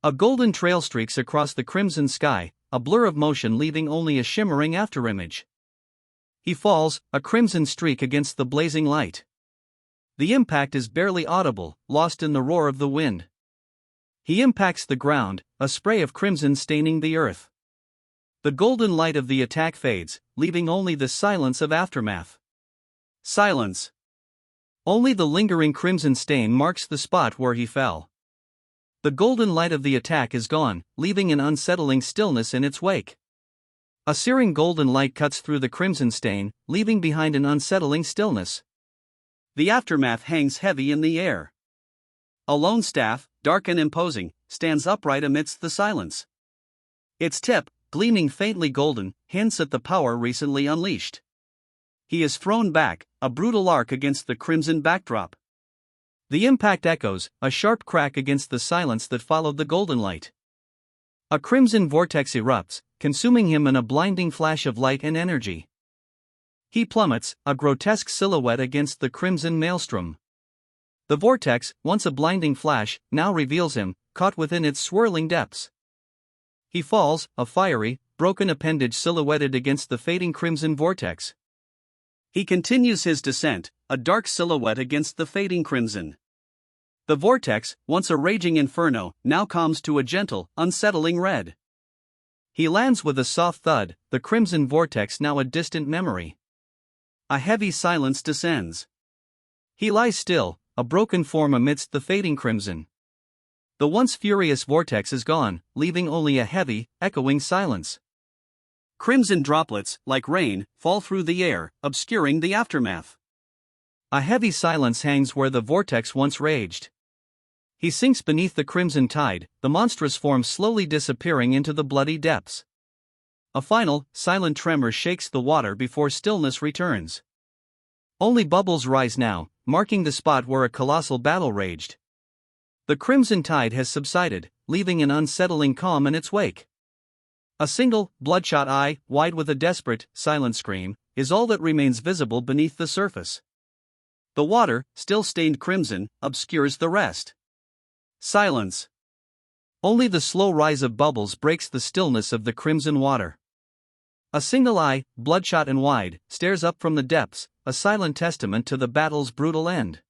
A golden trail streaks across the crimson sky, a blur of motion leaving only a shimmering afterimage. He falls, a crimson streak against the blazing light. The impact is barely audible, lost in the roar of the wind. He impacts the ground, a spray of crimson staining the earth. The golden light of the attack fades, leaving only the silence of aftermath. Silence. Only the lingering crimson stain marks the spot where he fell. The golden light of the attack is gone, leaving an unsettling stillness in its wake. A searing golden light cuts through the crimson stain, leaving behind an unsettling stillness. The aftermath hangs heavy in the air. A lone staff, dark and imposing, stands upright amidst the silence. Its tip, gleaming faintly golden, hints at the power recently unleashed. He is thrown back, a brutal arc against the crimson backdrop. The impact echoes, a sharp crack against the silence that followed the golden light. A crimson vortex erupts, consuming him in a blinding flash of light and energy. He plummets, a grotesque silhouette against the crimson maelstrom. The vortex, once a blinding flash, now reveals him, caught within its swirling depths. He falls, a fiery, broken appendage silhouetted against the fading crimson vortex. He continues his descent, a dark silhouette against the fading crimson. The vortex, once a raging inferno, now calms to a gentle, unsettling red. He lands with a soft thud, the crimson vortex now a distant memory. A heavy silence descends. He lies still, a broken form amidst the fading crimson. The once furious vortex is gone, leaving only a heavy, echoing silence. Crimson droplets, like rain, fall through the air, obscuring the aftermath. A heavy silence hangs where the vortex once raged. He sinks beneath the crimson tide, the monstrous form slowly disappearing into the bloody depths. A final, silent tremor shakes the water before stillness returns. Only bubbles rise now, marking the spot where a colossal battle raged. The crimson tide has subsided, leaving an unsettling calm in its wake. A single, bloodshot eye, wide with a desperate, silent scream, is all that remains visible beneath the surface. The water, still stained crimson, obscures the rest. Silence. Only the slow rise of bubbles breaks the stillness of the crimson water. A single eye, bloodshot and wide, stares up from the depths, a silent testament to the battle's brutal end.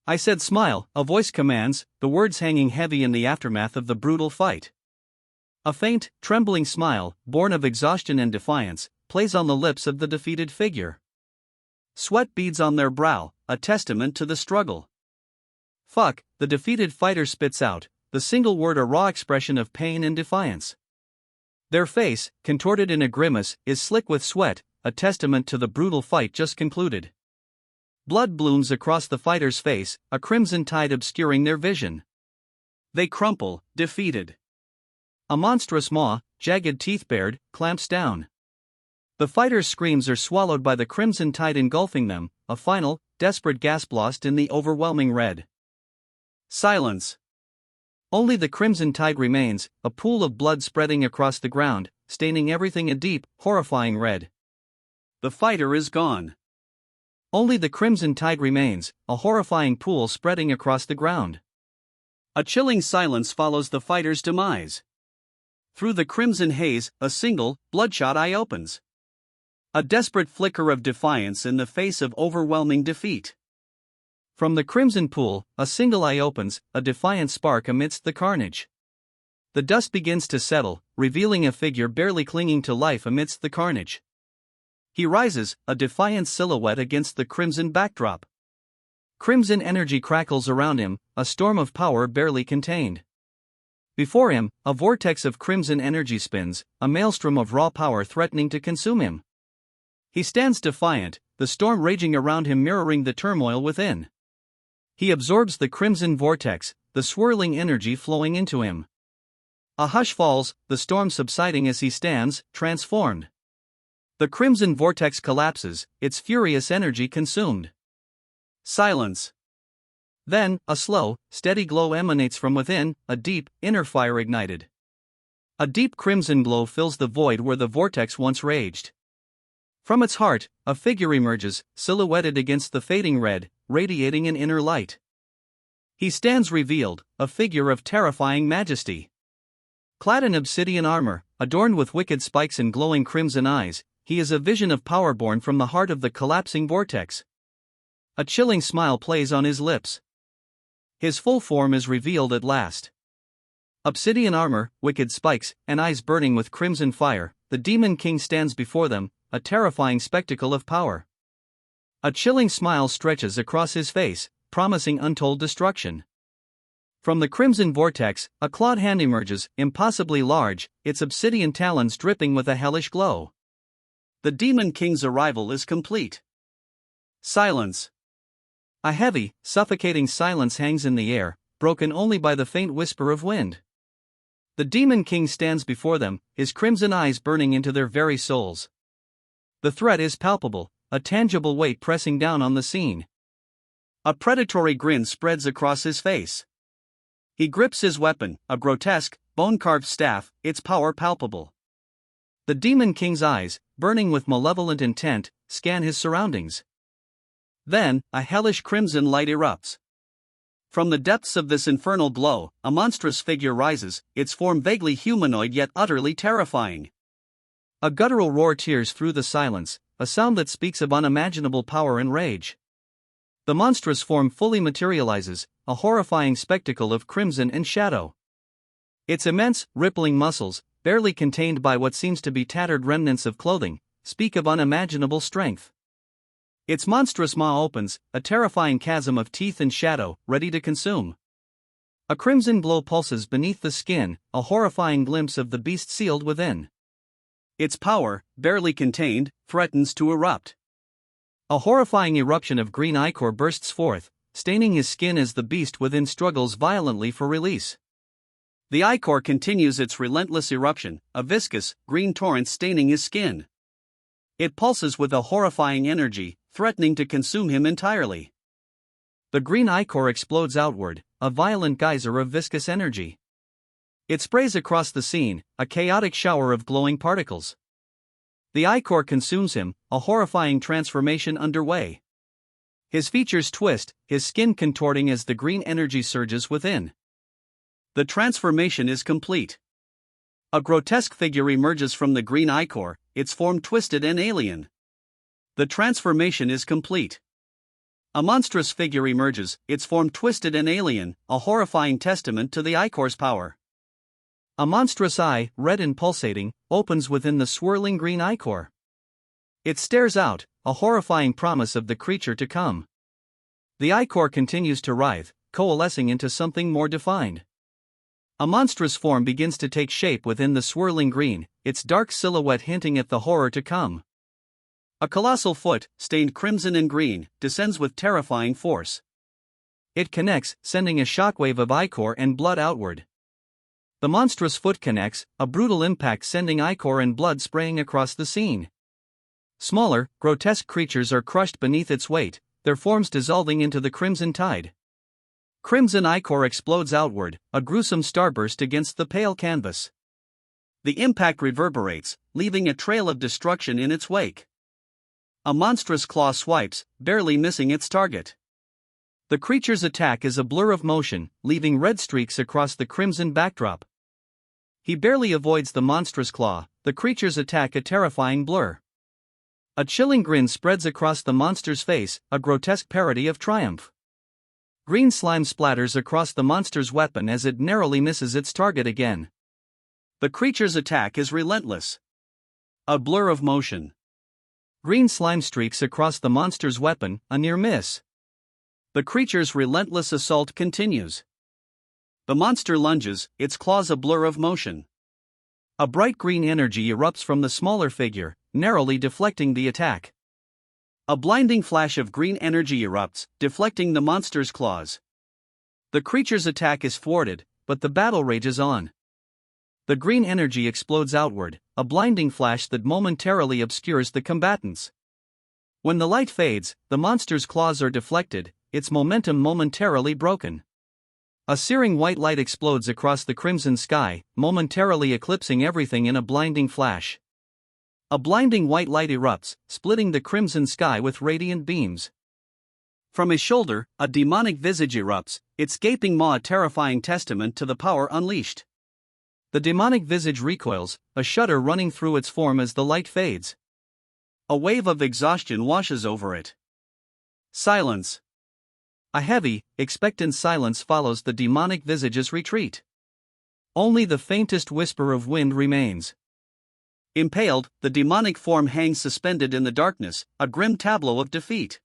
I said smile, a voice commands, the words hanging heavy in the aftermath of the brutal fight. A faint, trembling smile, born of exhaustion and defiance, plays on the lips of the defeated figure. Sweat beads on their brow, a testament to the struggle. Fuck, the defeated fighter spits out, the single word a raw expression of pain and defiance. Their face, contorted in a grimace, is slick with sweat, a testament to the brutal fight just concluded. Blood blooms across the fighter's face, a crimson tide obscuring their vision. They crumple, defeated. A monstrous maw, jagged teeth bared, clamps down. The fighter's screams are swallowed by the crimson tide engulfing them, a final, desperate gasp lost in the overwhelming red. Silence. Only the crimson tide remains, a pool of blood spreading across the ground, staining everything a deep, horrifying red. The fighter is gone. Only the crimson tide remains, a horrifying pool spreading across the ground. A chilling silence follows the fighter's demise. Through the crimson haze, a single, bloodshot eye opens. A desperate flicker of defiance in the face of overwhelming defeat. From the crimson pool, a single eye opens, a defiant spark amidst the carnage. The dust begins to settle, revealing a figure barely clinging to life amidst the carnage. He rises, a defiant silhouette against the crimson backdrop. Crimson energy crackles around him, a storm of power barely contained. Before him, a vortex of crimson energy spins, a maelstrom of raw power threatening to consume him. He stands defiant, the storm raging around him mirroring the turmoil within. He absorbs the crimson vortex, the swirling energy flowing into him. A hush falls, the storm subsiding as he stands, transformed. The crimson vortex collapses, its furious energy consumed. Silence. Then, a slow, steady glow emanates from within, a deep, inner fire ignited. A deep crimson glow fills the void where the vortex once raged. From its heart, a figure emerges, silhouetted against the fading red, radiating an inner light. He stands revealed, a figure of terrifying majesty. Clad in obsidian armor, adorned with wicked spikes and glowing crimson eyes, he is a vision of power born from the heart of the collapsing vortex. A chilling smile plays on his lips. His full form is revealed at last. Obsidian armor, wicked spikes, and eyes burning with crimson fire, the Demon King stands before them, a terrifying spectacle of power. A chilling smile stretches across his face, promising untold destruction. From the crimson vortex, a clawed hand emerges, impossibly large, its obsidian talons dripping with a hellish glow. The Demon King's arrival is complete. Silence. A heavy, suffocating silence hangs in the air, broken only by the faint whisper of wind. The Demon King stands before them, his crimson eyes burning into their very souls. The threat is palpable, a tangible weight pressing down on the scene. A predatory grin spreads across his face. He grips his weapon, a grotesque, bone-carved staff, its power palpable. The Demon King's eyes, burning with malevolent intent, scan his surroundings. Then, a hellish crimson light erupts. From the depths of this infernal glow, a monstrous figure rises, its form vaguely humanoid yet utterly terrifying. A guttural roar tears through the silence, a sound that speaks of unimaginable power and rage. The monstrous form fully materializes, a horrifying spectacle of crimson and shadow. Its immense, rippling muscles, barely contained by what seems to be tattered remnants of clothing, speak of unimaginable strength. Its monstrous maw opens, a terrifying chasm of teeth and shadow, ready to consume. A crimson glow pulses beneath the skin, a horrifying glimpse of the beast sealed within. Its power, barely contained, threatens to erupt. A horrifying eruption of green ichor bursts forth, staining his skin as the beast within struggles violently for release. The ichor continues its relentless eruption, a viscous, green torrent staining his skin. It pulses with a horrifying energy, threatening to consume him entirely. The green ichor explodes outward, a violent geyser of viscous energy. It sprays across the scene, a chaotic shower of glowing particles. The ichor consumes him, a horrifying transformation underway. His features twist, his skin contorting as the green energy surges within. The transformation is complete. A grotesque figure emerges from the green ichor, its form twisted and alien. The transformation is complete. A monstrous figure emerges, its form twisted and alien, a horrifying testament to the ichor's power. A monstrous eye, red and pulsating, opens within the swirling green ichor. It stares out, a horrifying promise of the creature to come. The ichor continues to writhe, coalescing into something more defined. A monstrous form begins to take shape within the swirling green, its dark silhouette hinting at the horror to come. A colossal foot, stained crimson and green, descends with terrifying force. It connects, sending a shockwave of ichor and blood outward. The monstrous foot connects, a brutal impact sending ichor and blood spraying across the scene. Smaller, grotesque creatures are crushed beneath its weight, their forms dissolving into the crimson tide. Crimson ichor explodes outward, a gruesome starburst against the pale canvas. The impact reverberates, leaving a trail of destruction in its wake. A monstrous claw swipes, barely missing its target. The creature's attack is a blur of motion, leaving red streaks across the crimson backdrop. He barely avoids the monstrous claw, the creature's attack a terrifying blur. A chilling grin spreads across the monster's face, a grotesque parody of triumph. Green slime splatters across the monster's weapon as it narrowly misses its target again. The creature's attack is relentless. A blur of motion. Green slime streaks across the monster's weapon, a near miss. The creature's relentless assault continues. The monster lunges, its claws a blur of motion. A bright green energy erupts from the smaller figure, narrowly deflecting the attack. A blinding flash of green energy erupts, deflecting the monster's claws. The creature's attack is thwarted, but the battle rages on. The green energy explodes outward, a blinding flash that momentarily obscures the combatants. When the light fades, the monster's claws are deflected, its momentum momentarily broken. A searing white light explodes across the crimson sky, momentarily eclipsing everything in a blinding flash. A blinding white light erupts, splitting the crimson sky with radiant beams. From his shoulder, a demonic visage erupts, its gaping maw a terrifying testament to the power unleashed. The demonic visage recoils, a shudder running through its form as the light fades. A wave of exhaustion washes over it. Silence. A heavy, expectant silence follows the demonic visage's retreat. Only the faintest whisper of wind remains. Impaled, the demonic form hangs suspended in the darkness, a grim tableau of defeat.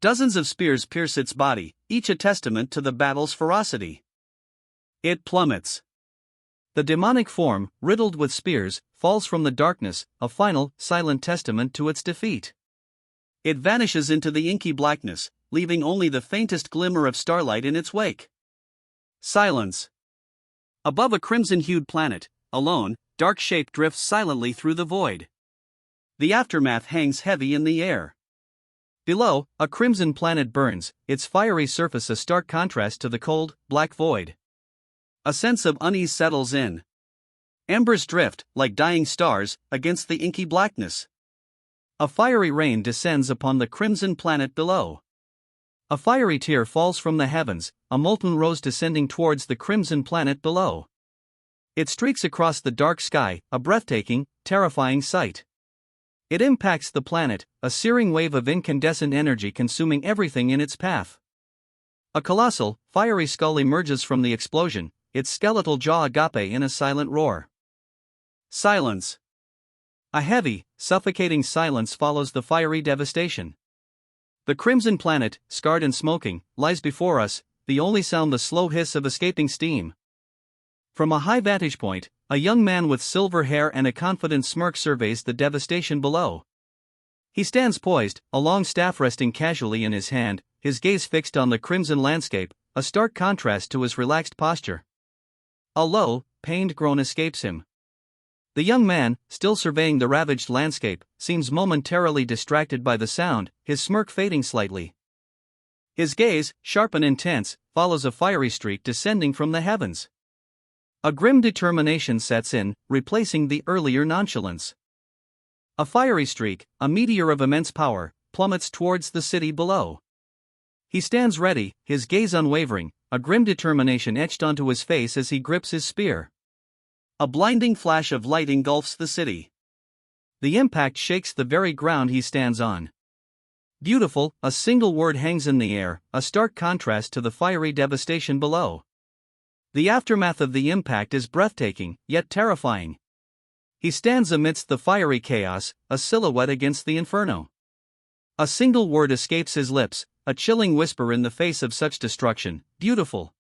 Dozens of spears pierce its body, each a testament to the battle's ferocity. It plummets. The demonic form, riddled with spears, falls from the darkness, a final, silent testament to its defeat. It vanishes into the inky blackness, leaving only the faintest glimmer of starlight in its wake. Silence. Above a crimson-hued planet, alone, dark shape drifts silently through the void. The aftermath hangs heavy in the air. Below, a crimson planet burns, its fiery surface a stark contrast to the cold, black void. A sense of unease settles in. Embers drift, like dying stars, against the inky blackness. A fiery rain descends upon the crimson planet below. A fiery tear falls from the heavens, a molten rose descending towards the crimson planet below. It streaks across the dark sky, a breathtaking, terrifying sight. It impacts the planet, a searing wave of incandescent energy consuming everything in its path. A colossal, fiery skull emerges from the explosion, its skeletal jaw agape in a silent roar. Silence. A heavy, suffocating silence follows the fiery devastation. The crimson planet, scarred and smoking, lies before us, the only sound the slow hiss of escaping steam. From a high vantage point, a young man with silver hair and a confident smirk surveys the devastation below. He stands poised, a long staff resting casually in his hand, his gaze fixed on the crimson landscape, a stark contrast to his relaxed posture. A low, pained groan escapes him. The young man, still surveying the ravaged landscape, seems momentarily distracted by the sound, his smirk fading slightly. His gaze, sharp and intense, follows a fiery streak descending from the heavens. A grim determination sets in, replacing the earlier nonchalance. A fiery streak, a meteor of immense power, plummets towards the city below. He stands ready, his gaze unwavering, a grim determination etched onto his face as he grips his spear. A blinding flash of light engulfs the city. The impact shakes the very ground he stands on. Beautiful, a single word hangs in the air, a stark contrast to the fiery devastation below. The aftermath of the impact is breathtaking, yet terrifying. He stands amidst the fiery chaos, a silhouette against the inferno. A single word escapes his lips, a chilling whisper in the face of such destruction, beautiful.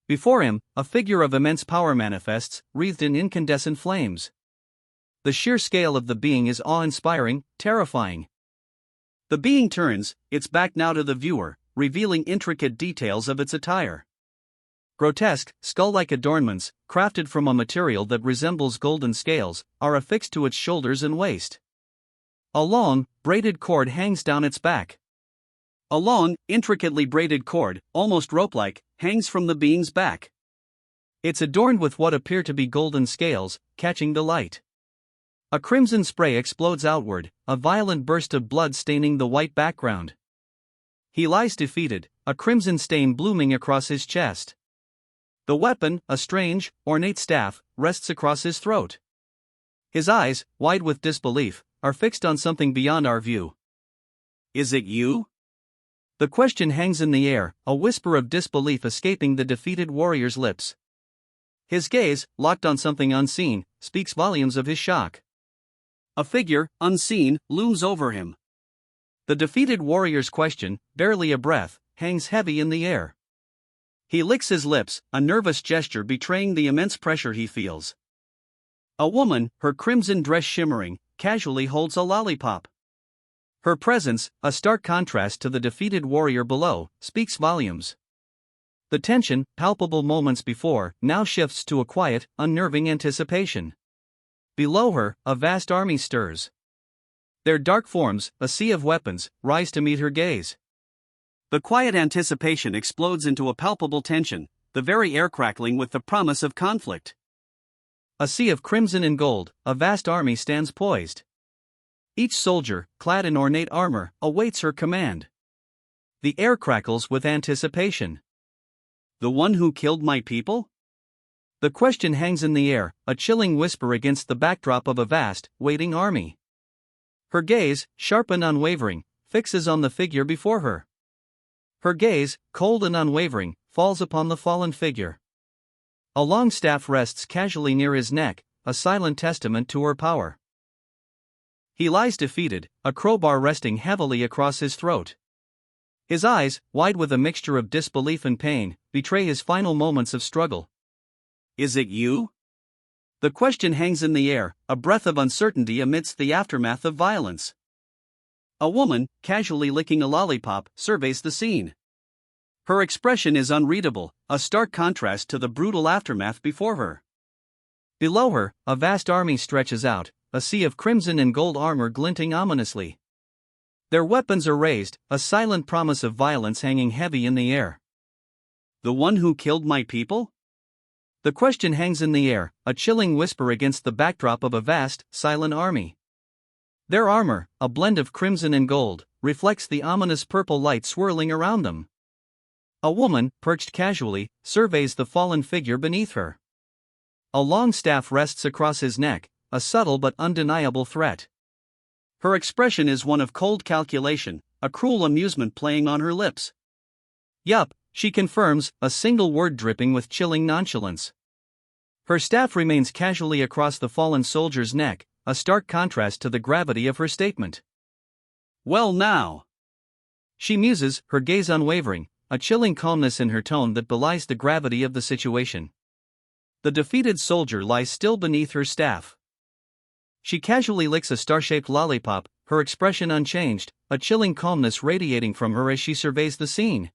Before him, a figure of immense power manifests, wreathed in incandescent flames. The sheer scale of the being is awe-inspiring, terrifying. The being turns, its back now to the viewer, revealing intricate details of its attire. Grotesque, skull-like adornments, crafted from a material that resembles golden scales, are affixed to its shoulders and waist. A long, braided cord hangs down its back. A long, intricately braided cord, almost rope-like, hangs from the being's back. It's adorned with what appear to be golden scales, catching the light. A crimson spray explodes outward, a violent burst of blood staining the white background. He lies defeated, a crimson stain blooming across his chest. The weapon, a strange, ornate staff, rests across his throat. His eyes, wide with disbelief, are fixed on something beyond our view. Is it you? The question hangs in the air, a whisper of disbelief escaping the defeated warrior's lips. His gaze, locked on something unseen, speaks volumes of his shock. A figure, unseen, looms over him. The defeated warrior's question, barely a breath, hangs heavy in the air. He licks his lips, a nervous gesture betraying the immense pressure he feels. A woman, her crimson dress shimmering, casually holds a lollipop. Her presence, a stark contrast to the defeated warrior below, speaks volumes. The tension, palpable moments before, now shifts to a quiet, unnerving anticipation. Below her, a vast army stirs. Their dark forms, a sea of weapons, rise to meet her gaze. The quiet anticipation explodes into a palpable tension, the very air crackling with the promise of conflict. A sea of crimson and gold, a vast army stands poised. Each soldier, clad in ornate armor, awaits her command. The air crackles with anticipation. The one who killed my people? The question hangs in the air, a chilling whisper against the backdrop of a vast, waiting army. Her gaze, sharp and unwavering, fixes on the figure before her. Her gaze, cold and unwavering, falls upon the fallen figure. A long staff rests casually near his neck, a silent testament to her power. He lies defeated, a crowbar resting heavily across his throat. His eyes, wide with a mixture of disbelief and pain, betray his final moments of struggle. Is it you? The question hangs in the air, a breath of uncertainty amidst the aftermath of violence. A woman, casually licking a lollipop, surveys the scene. Her expression is unreadable, a stark contrast to the brutal aftermath before her. Below her, a vast army stretches out, a sea of crimson and gold armor glinting ominously. Their weapons are raised, a silent promise of violence hanging heavy in the air. The one who killed my people? The question hangs in the air, a chilling whisper against the backdrop of a vast, silent army. Their armor, a blend of crimson and gold, reflects the ominous purple light swirling around them. A woman, perched casually, surveys the fallen figure beneath her. A long staff rests across his neck, a subtle but undeniable threat. Her expression is one of cold calculation, a cruel amusement playing on her lips. Yup, she confirms, a single word dripping with chilling nonchalance. Her staff remains casually across the fallen soldier's neck, a stark contrast to the gravity of her statement. Well now. She muses, her gaze unwavering, a chilling calmness in her tone that belies the gravity of the situation. The defeated soldier lies still beneath her staff. She casually licks a star-shaped lollipop, her expression unchanged, a chilling calmness radiating from her as she surveys the scene.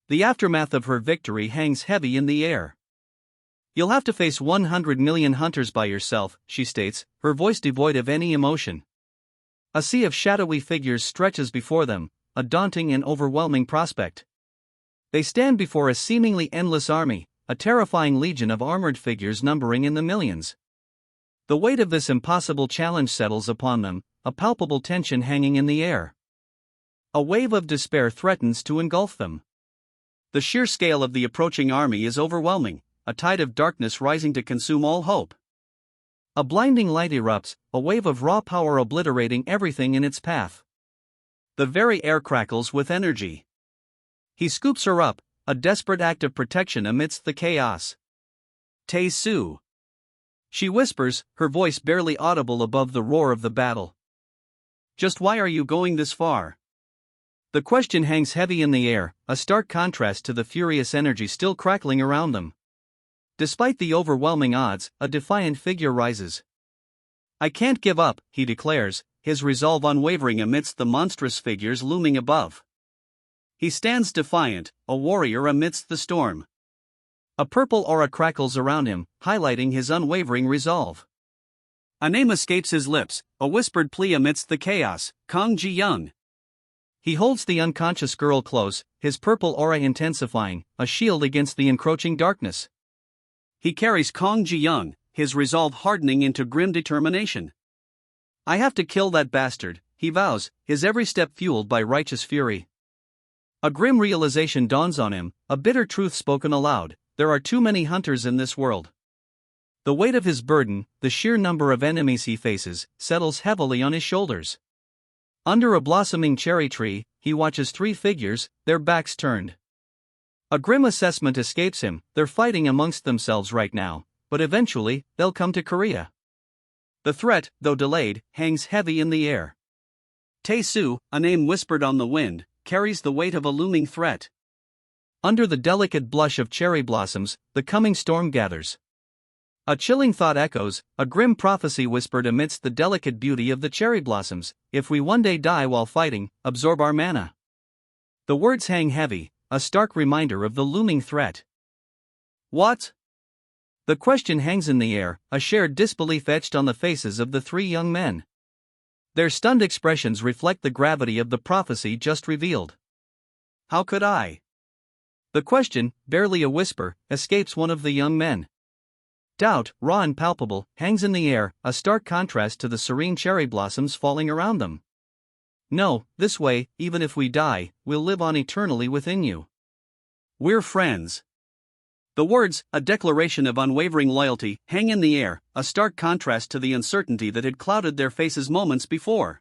The aftermath of her victory hangs heavy in the air. You'll have to face 100 million hunters by yourself, she states, her voice devoid of any emotion. A sea of shadowy figures stretches before them, a daunting and overwhelming prospect. They stand before a seemingly endless army, a terrifying legion of armored figures numbering in the millions. The weight of this impossible challenge settles upon them, a palpable tension hanging in the air. A wave of despair threatens to engulf them. The sheer scale of the approaching army is overwhelming, a tide of darkness rising to consume all hope. A blinding light erupts, a wave of raw power obliterating everything in its path. The very air crackles with energy. He scoops her up, a desperate act of protection amidst the chaos. Tae-soo. She whispers, her voice barely audible above the roar of the battle. Just why are you going this far? The question hangs heavy in the air, a stark contrast to the furious energy still crackling around them. Despite the overwhelming odds, a defiant figure rises. I can't give up, he declares, his resolve unwavering amidst the monstrous figures looming above. He stands defiant, a warrior amidst the storm. A purple aura crackles around him, highlighting his unwavering resolve. A name escapes his lips, a whispered plea amidst the chaos, Kang Ji-young. He holds the unconscious girl close, his purple aura intensifying, a shield against the encroaching darkness. He carries Kang Ji-young, his resolve hardening into grim determination. I have to kill that bastard, he vows, his every step fueled by righteous fury. A grim realization dawns on him, a bitter truth spoken aloud. There are too many hunters in this world. The weight of his burden, the sheer number of enemies he faces, settles heavily on his shoulders. Under a blossoming cherry tree, he watches three figures, their backs turned. A grim assessment escapes him, they're fighting amongst themselves right now, but eventually, they'll come to Korea. The threat, though delayed, hangs heavy in the air. Tae-soo, a name whispered on the wind, carries the weight of a looming threat. Under the delicate blush of cherry blossoms, the coming storm gathers. A chilling thought echoes, a grim prophecy whispered amidst the delicate beauty of the cherry blossoms, if we one day die while fighting, absorb our mana. The words hang heavy, a stark reminder of the looming threat. What? The question hangs in the air, a shared disbelief etched on the faces of the three young men. Their stunned expressions reflect the gravity of the prophecy just revealed. How could I? The question, barely a whisper, escapes one of the young men. Doubt, raw and palpable, hangs in the air, a stark contrast to the serene cherry blossoms falling around them. No, this way, even if we die, we'll live on eternally within you. We're friends. The words, a declaration of unwavering loyalty, hang in the air, a stark contrast to the uncertainty that had clouded their faces moments before.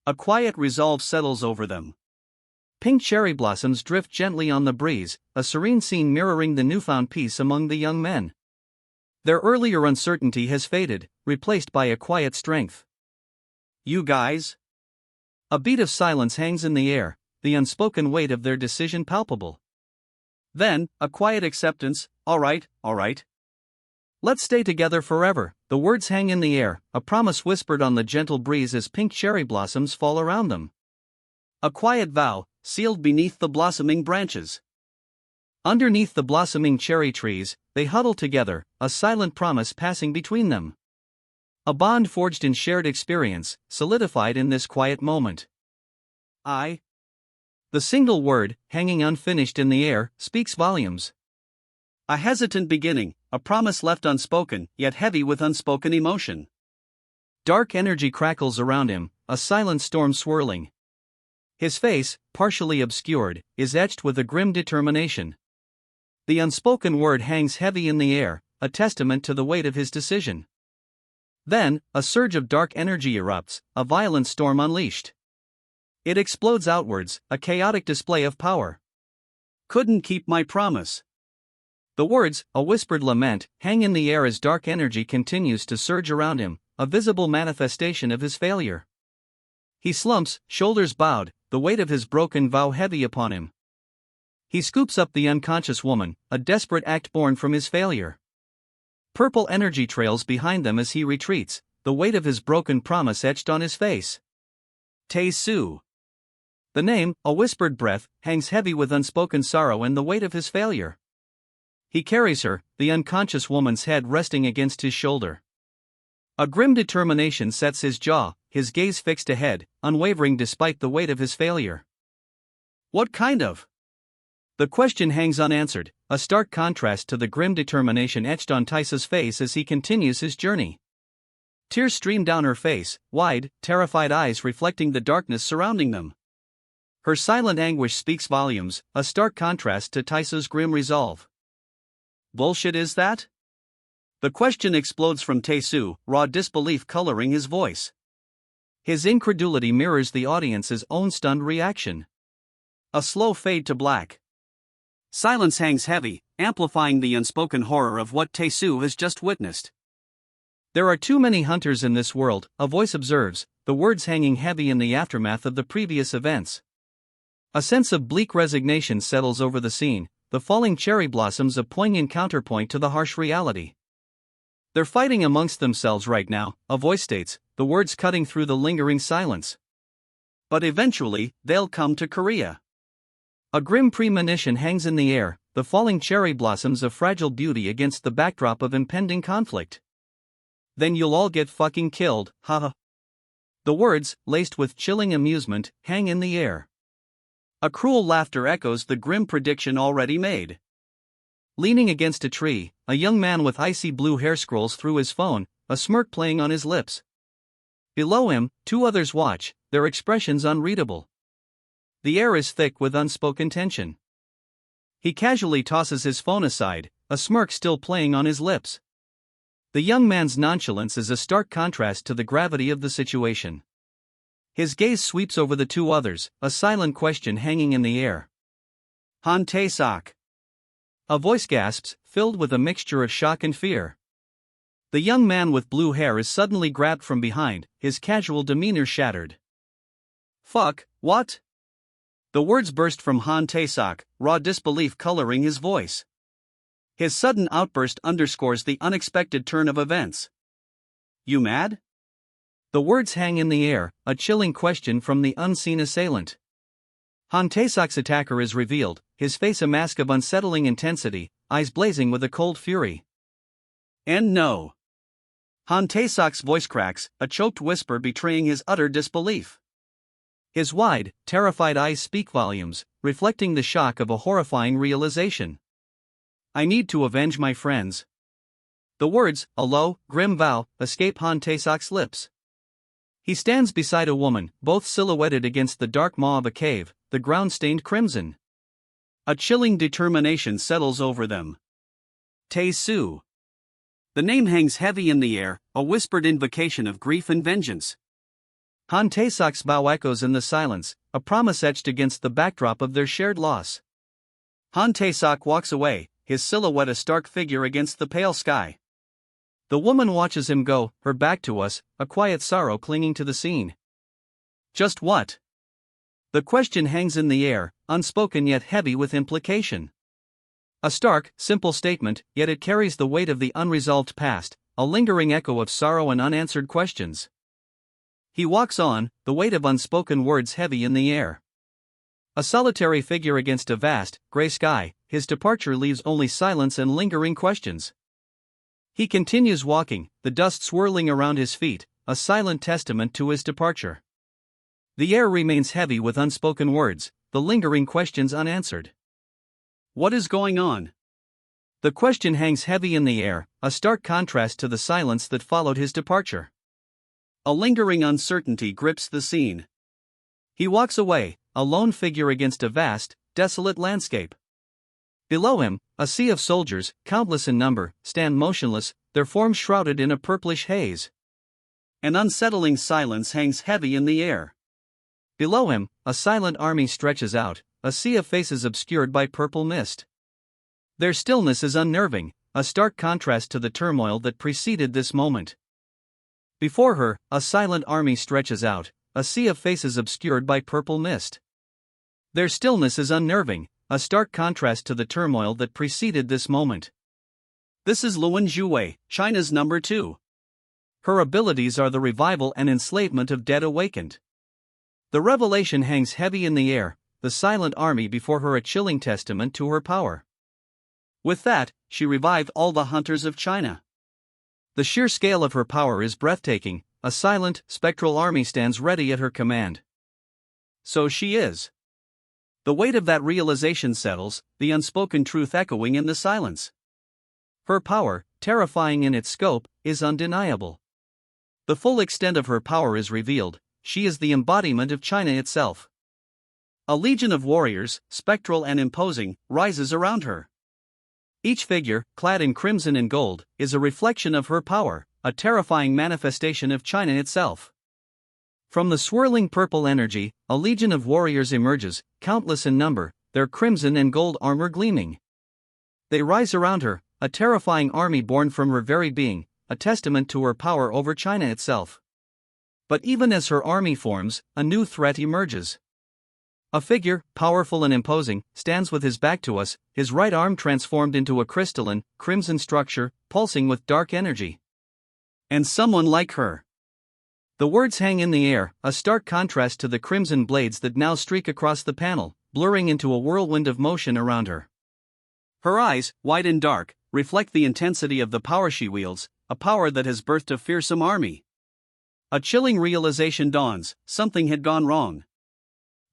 A quiet resolve settles over them. Pink cherry blossoms drift gently on the breeze, a serene scene mirroring the newfound peace among the young men. Their earlier uncertainty has faded, replaced by a quiet strength. You guys? A beat of silence hangs in the air, the unspoken weight of their decision palpable. Then, a quiet acceptance, all right. Let's stay together forever. The words hang in the air, a promise whispered on the gentle breeze as pink cherry blossoms fall around them. A quiet vow, sealed beneath the blossoming branches. Underneath the blossoming cherry trees, they huddle together, a silent promise passing between them. A bond forged in shared experience, solidified in this quiet moment. The single word, hanging unfinished in the air, speaks volumes. A hesitant beginning, a promise left unspoken, yet heavy with unspoken emotion. Dark energy crackles around him, a silent storm swirling. His face, partially obscured, is etched with a grim determination. The unspoken word hangs heavy in the air, a testament to the weight of his decision. Then, a surge of dark energy erupts, a violent storm unleashed. It explodes outwards, a chaotic display of power. Couldn't keep my promise. The words, a whispered lament, hang in the air as dark energy continues to surge around him, a visible manifestation of his failure. He slumps, shoulders bowed, the weight of his broken vow heavy upon him. He scoops up the unconscious woman, a desperate act born from his failure. Purple energy trails behind them as he retreats, the weight of his broken promise etched on his face. Tae-soo. The name, a whispered breath, hangs heavy with unspoken sorrow and the weight of his failure. He carries her, the unconscious woman's head resting against his shoulder. A grim determination sets his jaw, his gaze fixed ahead, unwavering despite the weight of his failure. What kind of? The question hangs unanswered, a stark contrast to the grim determination etched on Taisa's face as he continues his journey. Tears stream down her face, wide, terrified eyes reflecting the darkness surrounding them. Her silent anguish speaks volumes, a stark contrast to Taisa's grim resolve. Bullshit is that? The question explodes from Tae-soo, raw disbelief coloring his voice. His incredulity mirrors the audience's own stunned reaction. A slow fade to black. Silence hangs heavy, amplifying the unspoken horror of what Tae-soo has just witnessed. There are too many hunters in this world, a voice observes, the words hanging heavy in the aftermath of the previous events. A sense of bleak resignation settles over the scene, the falling cherry blossoms a poignant counterpoint to the harsh reality. They're fighting amongst themselves right now, a voice states, the words cutting through the lingering silence. But eventually, they'll come to Korea. A grim premonition hangs in the air, the falling cherry blossoms of fragile beauty against the backdrop of impending conflict. Then you'll all get fucking killed, haha. The words, laced with chilling amusement, hang in the air. A cruel laughter echoes the grim prediction already made. Leaning against a tree, a young man with icy blue hair scrolls through his phone, a smirk playing on his lips. Below him, two others watch, their expressions unreadable. The air is thick with unspoken tension. He casually tosses his phone aside, a smirk still playing on his lips. The young man's nonchalance is a stark contrast to the gravity of the situation. His gaze sweeps over the two others, a silent question hanging in the air. Han Tae-sak. A voice gasps, filled with a mixture of shock and fear. The young man with blue hair is suddenly grabbed from behind, his casual demeanor shattered. Fuck, what? The words burst from Han Tae-sak, raw disbelief coloring his voice. His sudden outburst underscores the unexpected turn of events. You mad? The words hang in the air, a chilling question from the unseen assailant. Han Tae-sak's attacker is revealed, his face a mask of unsettling intensity, eyes blazing with a cold fury. And no. Han Tae-sak's voice cracks, a choked whisper betraying his utter disbelief. His wide, terrified eyes speak volumes, reflecting the shock of a horrifying realization. I need to avenge my friends. The words, a low, grim vow, escape Han Tae-sak's lips. He stands beside a woman, both silhouetted against the dark maw of a cave, the ground stained crimson. A chilling determination settles over them. Tae-soo. The name hangs heavy in the air, a whispered invocation of grief and vengeance. Han Taesok's bow echoes in the silence, a promise etched against the backdrop of their shared loss. Han Taesok walks away, his silhouette a stark figure against the pale sky. The woman watches him go, her back to us, a quiet sorrow clinging to the scene. Just what? The question hangs in the air, unspoken yet heavy with implication. A stark, simple statement, yet it carries the weight of the unresolved past, a lingering echo of sorrow and unanswered questions. He walks on, the weight of unspoken words heavy in the air. A solitary figure against a vast, gray sky, his departure leaves only silence and lingering questions. He continues walking, the dust swirling around his feet, a silent testament to his departure. The air remains heavy with unspoken words, the lingering questions unanswered. What is going on? The question hangs heavy in the air, a stark contrast to the silence that followed his departure. A lingering uncertainty grips the scene. He walks away, a lone figure against a vast, desolate landscape. Below him, a sea of soldiers, countless in number, stand motionless, their forms shrouded in a purplish haze. An unsettling silence hangs heavy in the air. Below him, a silent army stretches out, a sea of faces obscured by purple mist. Their stillness is unnerving, a stark contrast to the turmoil that preceded this moment. Before her, a silent army stretches out, a sea of faces obscured by purple mist. Their stillness is unnerving, a stark contrast to the turmoil that preceded this moment. This is Luan Zhuwei, China's number 2. Her abilities are the revival and enslavement of dead awakened. The revelation hangs heavy in the air, the silent army before her a chilling testament to her power. With that, she revived all the hunters of China. The sheer scale of her power is breathtaking, a silent, spectral army stands ready at her command. So she is. The weight of that realization settles, the unspoken truth echoing in the silence. Her power, terrifying in its scope, is undeniable. The full extent of her power is revealed, she is the embodiment of China itself. A legion of warriors, spectral and imposing, rises around her. Each figure, clad in crimson and gold, is a reflection of her power, a terrifying manifestation of China itself. From the swirling purple energy, a legion of warriors emerges, countless in number, their crimson and gold armor gleaming. They rise around her, a terrifying army born from her very being, a testament to her power over China itself. But even as her army forms, a new threat emerges. A figure, powerful and imposing, stands with his back to us, his right arm transformed into a crystalline, crimson structure, pulsing with dark energy. And someone like her. The words hang in the air, a stark contrast to the crimson blades that now streak across the panel, blurring into a whirlwind of motion around her. Her eyes, wide and dark, reflect the intensity of the power she wields, a power that has birthed a fearsome army. A chilling realization dawns, something had gone wrong.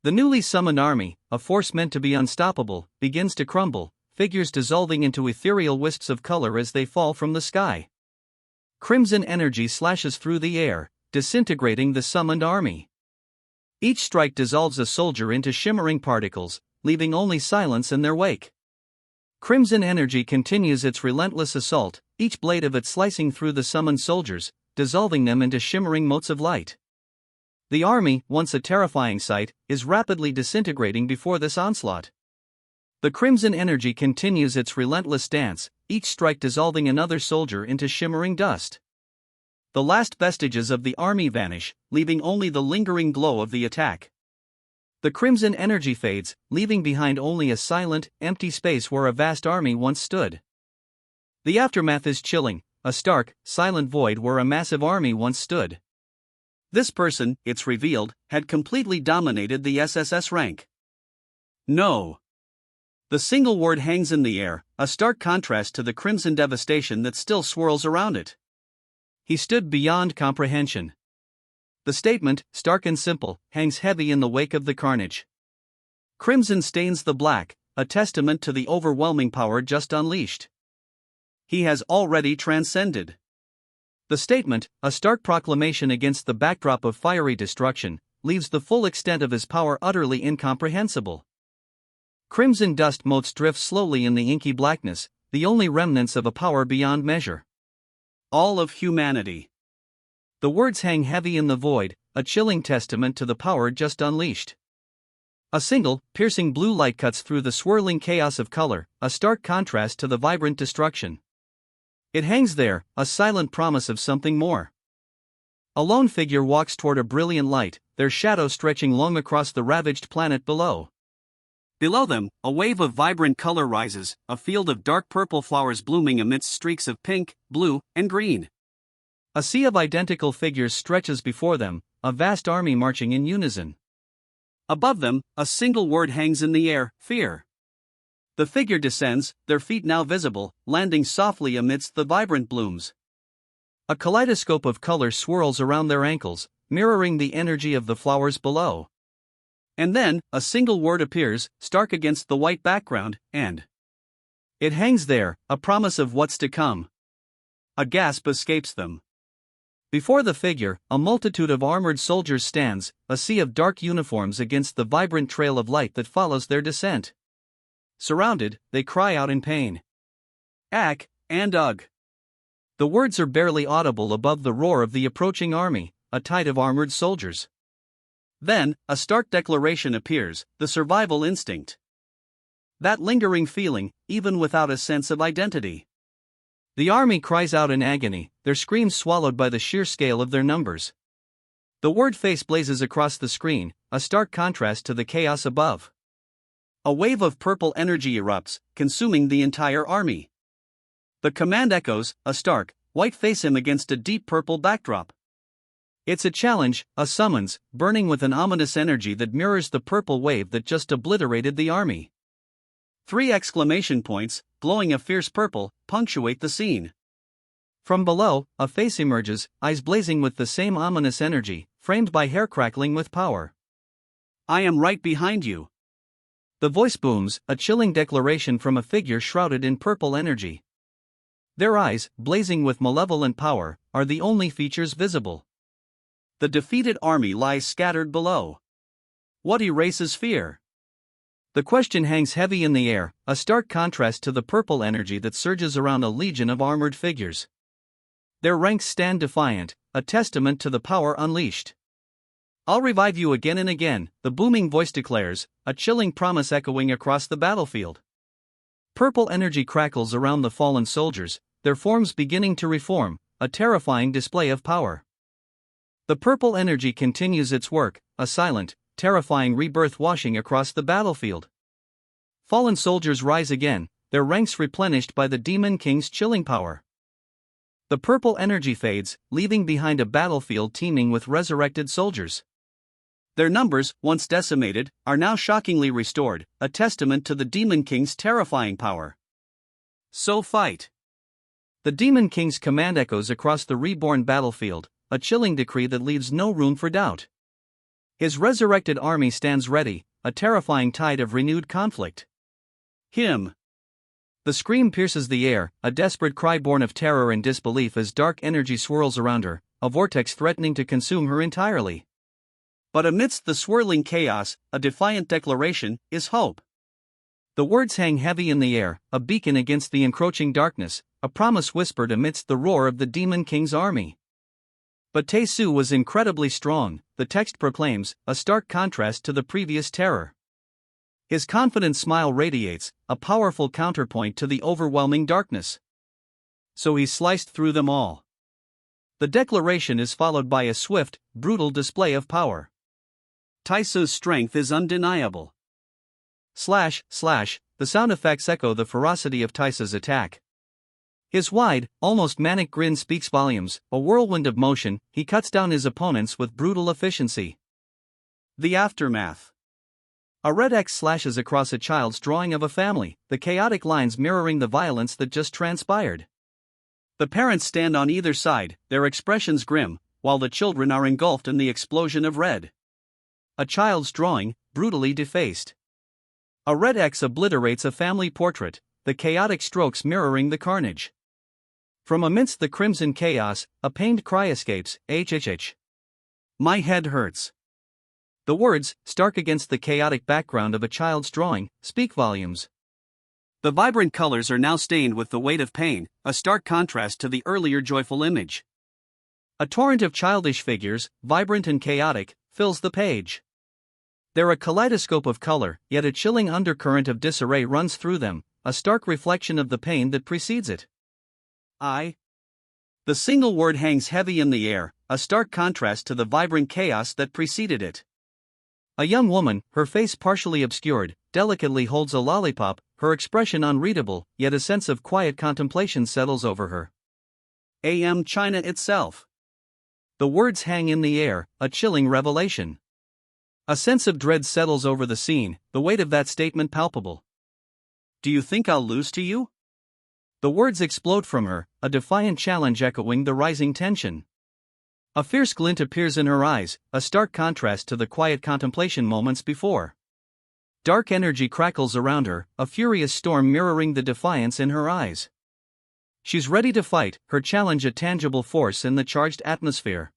The newly summoned army, a force meant to be unstoppable, begins to crumble, figures dissolving into ethereal wisps of color as they fall from the sky. Crimson energy slashes through the air, disintegrating the summoned army. Each strike dissolves a soldier into shimmering particles, leaving only silence in their wake. Crimson energy continues its relentless assault, each blade of it slicing through the summoned soldiers, dissolving them into shimmering motes of light. The army, once a terrifying sight, is rapidly disintegrating before this onslaught. The crimson energy continues its relentless dance, each strike dissolving another soldier into shimmering dust. The last vestiges of the army vanish, leaving only the lingering glow of the attack. The crimson energy fades, leaving behind only a silent, empty space where a vast army once stood. The aftermath is chilling, a stark, silent void where a massive army once stood. This person, it's revealed, had completely dominated the SSS rank. No. The single word hangs in the air, a stark contrast to the crimson devastation that still swirls around it. He stood beyond comprehension. The statement, stark and simple, hangs heavy in the wake of the carnage. Crimson stains the black, a testament to the overwhelming power just unleashed. He has already transcended. The statement, a stark proclamation against the backdrop of fiery destruction, leaves the full extent of his power utterly incomprehensible. Crimson dust motes drift slowly in the inky blackness, the only remnants of a power beyond measure. All of humanity. The words hang heavy in the void, a chilling testament to the power just unleashed. A single, piercing blue light cuts through the swirling chaos of color, a stark contrast to the vibrant destruction. It hangs there, a silent promise of something more. A lone figure walks toward a brilliant light, their shadow stretching long across the ravaged planet below. Below them, a wave of vibrant color rises, a field of dark purple flowers blooming amidst streaks of pink, blue, and green. A sea of identical figures stretches before them, a vast army marching in unison. Above them, a single word hangs in the air: fear. The figure descends, their feet now visible, landing softly amidst the vibrant blooms. A kaleidoscope of color swirls around their ankles, mirroring the energy of the flowers below. And then, a single word appears, stark against the white background, and it hangs there, a promise of what's to come. A gasp escapes them. Before the figure, a multitude of armored soldiers stands, a sea of dark uniforms against the vibrant trail of light that follows their descent. Surrounded, they cry out in pain. Ack, and ugh. The words are barely audible above the roar of the approaching army, a tide of armored soldiers. Then, a stark declaration appears: the survival instinct. That lingering feeling, even without a sense of identity. The army cries out in agony, their screams swallowed by the sheer scale of their numbers. The word face blazes across the screen, a stark contrast to the chaos above. A wave of purple energy erupts, consuming the entire army. The command echoes, a stark, white face him against a deep purple backdrop. It's a challenge, a summons, burning with an ominous energy that mirrors the purple wave that just obliterated the army. 3 exclamation points, glowing a fierce purple, punctuate the scene. From below, a face emerges, eyes blazing with the same ominous energy, framed by hair crackling with power. I am right behind you. The voice booms, a chilling declaration from a figure shrouded in purple energy. Their eyes, blazing with malevolent power, are the only features visible. The defeated army lies scattered below. What erases fear? The question hangs heavy in the air, a stark contrast to the purple energy that surges around a legion of armored figures. Their ranks stand defiant, a testament to the power unleashed. I'll revive you again and again, the booming voice declares, a chilling promise echoing across the battlefield. Purple energy crackles around the fallen soldiers, their forms beginning to reform, a terrifying display of power. The purple energy continues its work, a silent, terrifying rebirth washing across the battlefield. Fallen soldiers rise again, their ranks replenished by the Demon King's chilling power. The purple energy fades, leaving behind a battlefield teeming with resurrected soldiers. Their numbers, once decimated, are now shockingly restored, a testament to the Demon King's terrifying power. So fight! The Demon King's command echoes across the reborn battlefield, a chilling decree that leaves no room for doubt. His resurrected army stands ready, a terrifying tide of renewed conflict. Him! The scream pierces the air, a desperate cry born of terror and disbelief as dark energy swirls around her, a vortex threatening to consume her entirely. But amidst the swirling chaos, a defiant declaration is hope. The words hang heavy in the air, a beacon against the encroaching darkness, a promise whispered amidst the roar of the Demon King's army. But Tae-soo was incredibly strong, the text proclaims, a stark contrast to the previous terror. His confident smile radiates, a powerful counterpoint to the overwhelming darkness. So he sliced through them all. The declaration is followed by a swift, brutal display of power. Tae-soo's strength is undeniable. Slash, slash, the sound effects echo the ferocity of Tae-soo's attack. His wide, almost manic grin speaks volumes, a whirlwind of motion, he cuts down his opponents with brutal efficiency. The aftermath. A red X slashes across a child's drawing of a family, the chaotic lines mirroring the violence that just transpired. The parents stand on either side, their expressions grim, while the children are engulfed in the explosion of red. A child's drawing, brutally defaced. A red X obliterates a family portrait, the chaotic strokes mirroring the carnage. From amidst the crimson chaos, a pained cry escapes, HHH. My head hurts. The words, stark against the chaotic background of a child's drawing, speak volumes. The vibrant colors are now stained with the weight of pain, a stark contrast to the earlier joyful image. A torrent of childish figures, vibrant and chaotic, fills the page. They're a kaleidoscope of color, yet a chilling undercurrent of disarray runs through them, a stark reflection of the pain that precedes it. The single word hangs heavy in the air, a stark contrast to the vibrant chaos that preceded it. A young woman, her face partially obscured, delicately holds a lollipop, her expression unreadable, yet a sense of quiet contemplation settles over her. China itself. The words hang in the air, a chilling revelation. A sense of dread settles over the scene, the weight of that statement palpable. Do you think I'll lose to you? The words explode from her, a defiant challenge echoing the rising tension. A fierce glint appears in her eyes, a stark contrast to the quiet contemplation moments before. Dark energy crackles around her, a furious storm mirroring the defiance in her eyes. She's ready to fight, her challenge a tangible force in the charged atmosphere.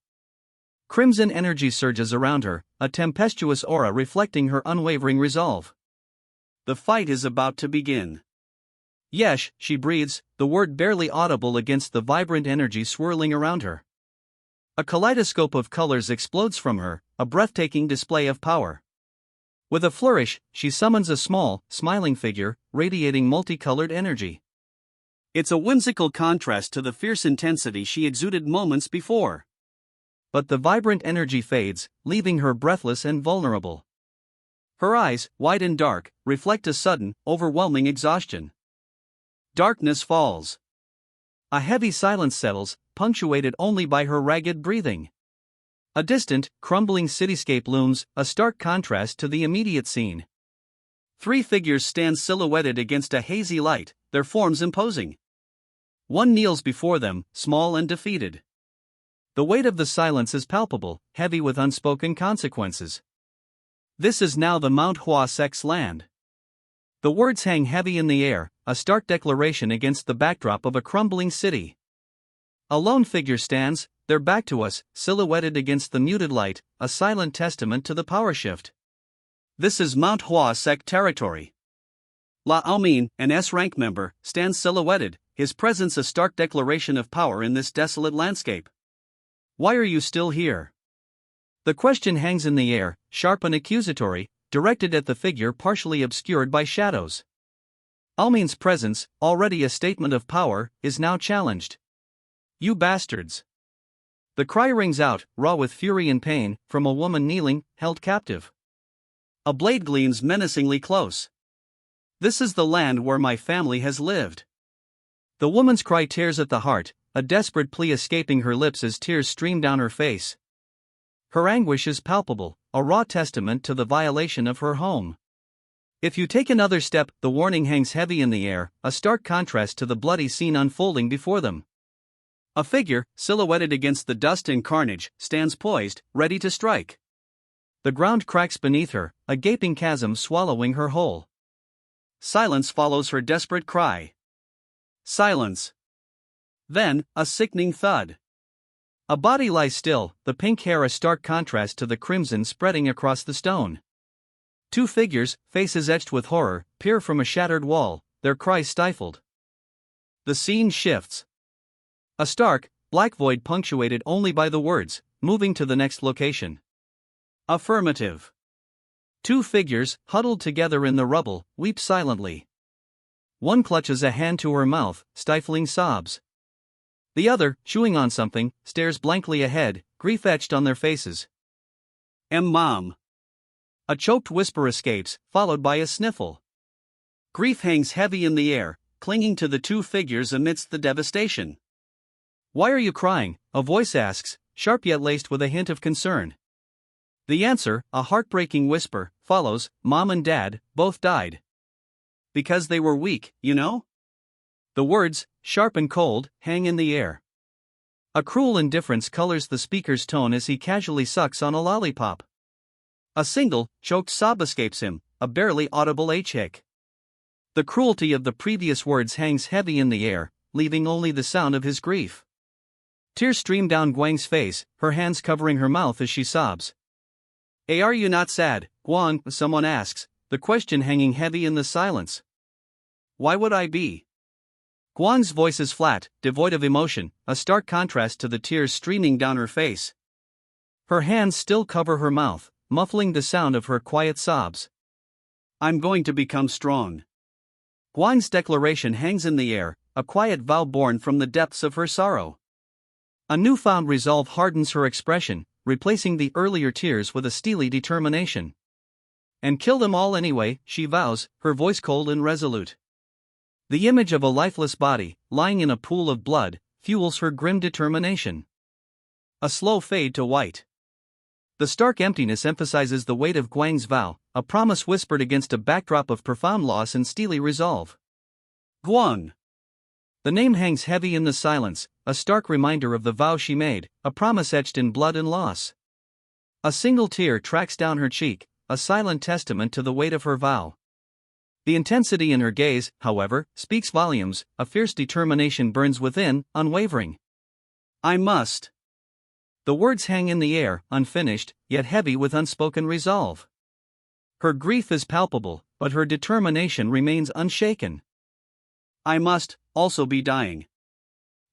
Crimson energy surges around her, a tempestuous aura reflecting her unwavering resolve. The fight is about to begin. Yesh, she breathes, the word barely audible against the vibrant energy swirling around her. A kaleidoscope of colors explodes from her, a breathtaking display of power. With a flourish, she summons a small, smiling figure, radiating multicolored energy. It's a whimsical contrast to the fierce intensity she exuded moments before. But the vibrant energy fades, leaving her breathless and vulnerable. Her eyes, wide and dark, reflect a sudden, overwhelming exhaustion. Darkness falls. A heavy silence settles, punctuated only by her ragged breathing. A distant, crumbling cityscape looms, a stark contrast to the immediate scene. 3 figures stand silhouetted against a hazy light, their forms imposing. One kneels before them, small and defeated. The weight of the silence is palpable, heavy with unspoken consequences. This is now the Manhwa sect's land. The words hang heavy in the air, a stark declaration against the backdrop of a crumbling city. A lone figure stands, their back to us, silhouetted against the muted light, a silent testament to the power shift. This is Manhwa sect territory. La Aomin, an S-rank member, stands silhouetted, his presence a stark declaration of power in this desolate landscape. Why are you still here? The question hangs in the air, sharp and accusatory, directed at the figure partially obscured by shadows. Aomin's presence, already a statement of power, is now challenged. You bastards! The cry rings out, raw with fury and pain, from a woman kneeling, held captive. A blade gleams menacingly close. This is the land where my family has lived. The woman's cry tears at the heart, a desperate plea escaping her lips as tears stream down her face. Her anguish is palpable, a raw testament to the violation of her home. If you take another step, the warning hangs heavy in the air, a stark contrast to the bloody scene unfolding before them. A figure, silhouetted against the dust and carnage, stands poised, ready to strike. The ground cracks beneath her, a gaping chasm swallowing her whole. Silence follows her desperate cry. Silence. Then, a sickening thud. A body lies still, the pink hair a stark contrast to the crimson spreading across the stone. 2 figures, faces etched with horror, peer from a shattered wall, their cries stifled. The scene shifts. A stark, black void punctuated only by the words, moving to the next location. Affirmative. 2 figures, huddled together in the rubble, weep silently. One clutches a hand to her mouth, stifling sobs. The other, chewing on something, stares blankly ahead, grief etched on their faces. Mom. A choked whisper escapes, followed by a sniffle. Grief hangs heavy in the air, clinging to the 2 figures amidst the devastation. Why are you crying? A voice asks, sharp yet laced with a hint of concern. The answer, a heartbreaking whisper, follows, Mom and Dad, both died. Because they were weak, you know? The words, sharp and cold, hang in the air. A cruel indifference colors the speaker's tone as he casually sucks on a lollipop. A single, choked sob escapes him, a barely audible h-hic. The cruelty of the previous words hangs heavy in the air, leaving only the sound of his grief. Tears stream down Guang's face, her hands covering her mouth as she sobs. Hey, are you not sad, Guang? Someone asks, the question hanging heavy in the silence. Why would I be? Guang's voice is flat, devoid of emotion, a stark contrast to the tears streaming down her face. Her hands still cover her mouth, muffling the sound of her quiet sobs. I'm going to become strong. Guang's declaration hangs in the air, a quiet vow born from the depths of her sorrow. A newfound resolve hardens her expression, replacing the earlier tears with a steely determination. And kill them all anyway, she vows, her voice cold and resolute. The image of a lifeless body, lying in a pool of blood, fuels her grim determination. A slow fade to white. The stark emptiness emphasizes the weight of Guang's vow, a promise whispered against a backdrop of profound loss and steely resolve. Guang. The name hangs heavy in the silence, a stark reminder of the vow she made, a promise etched in blood and loss. A single tear tracks down her cheek, a silent testament to the weight of her vow. The intensity in her gaze, however, speaks volumes, a fierce determination burns within, unwavering. I must. The words hang in the air, unfinished, yet heavy with unspoken resolve. Her grief is palpable, but her determination remains unshaken. I must also be dying.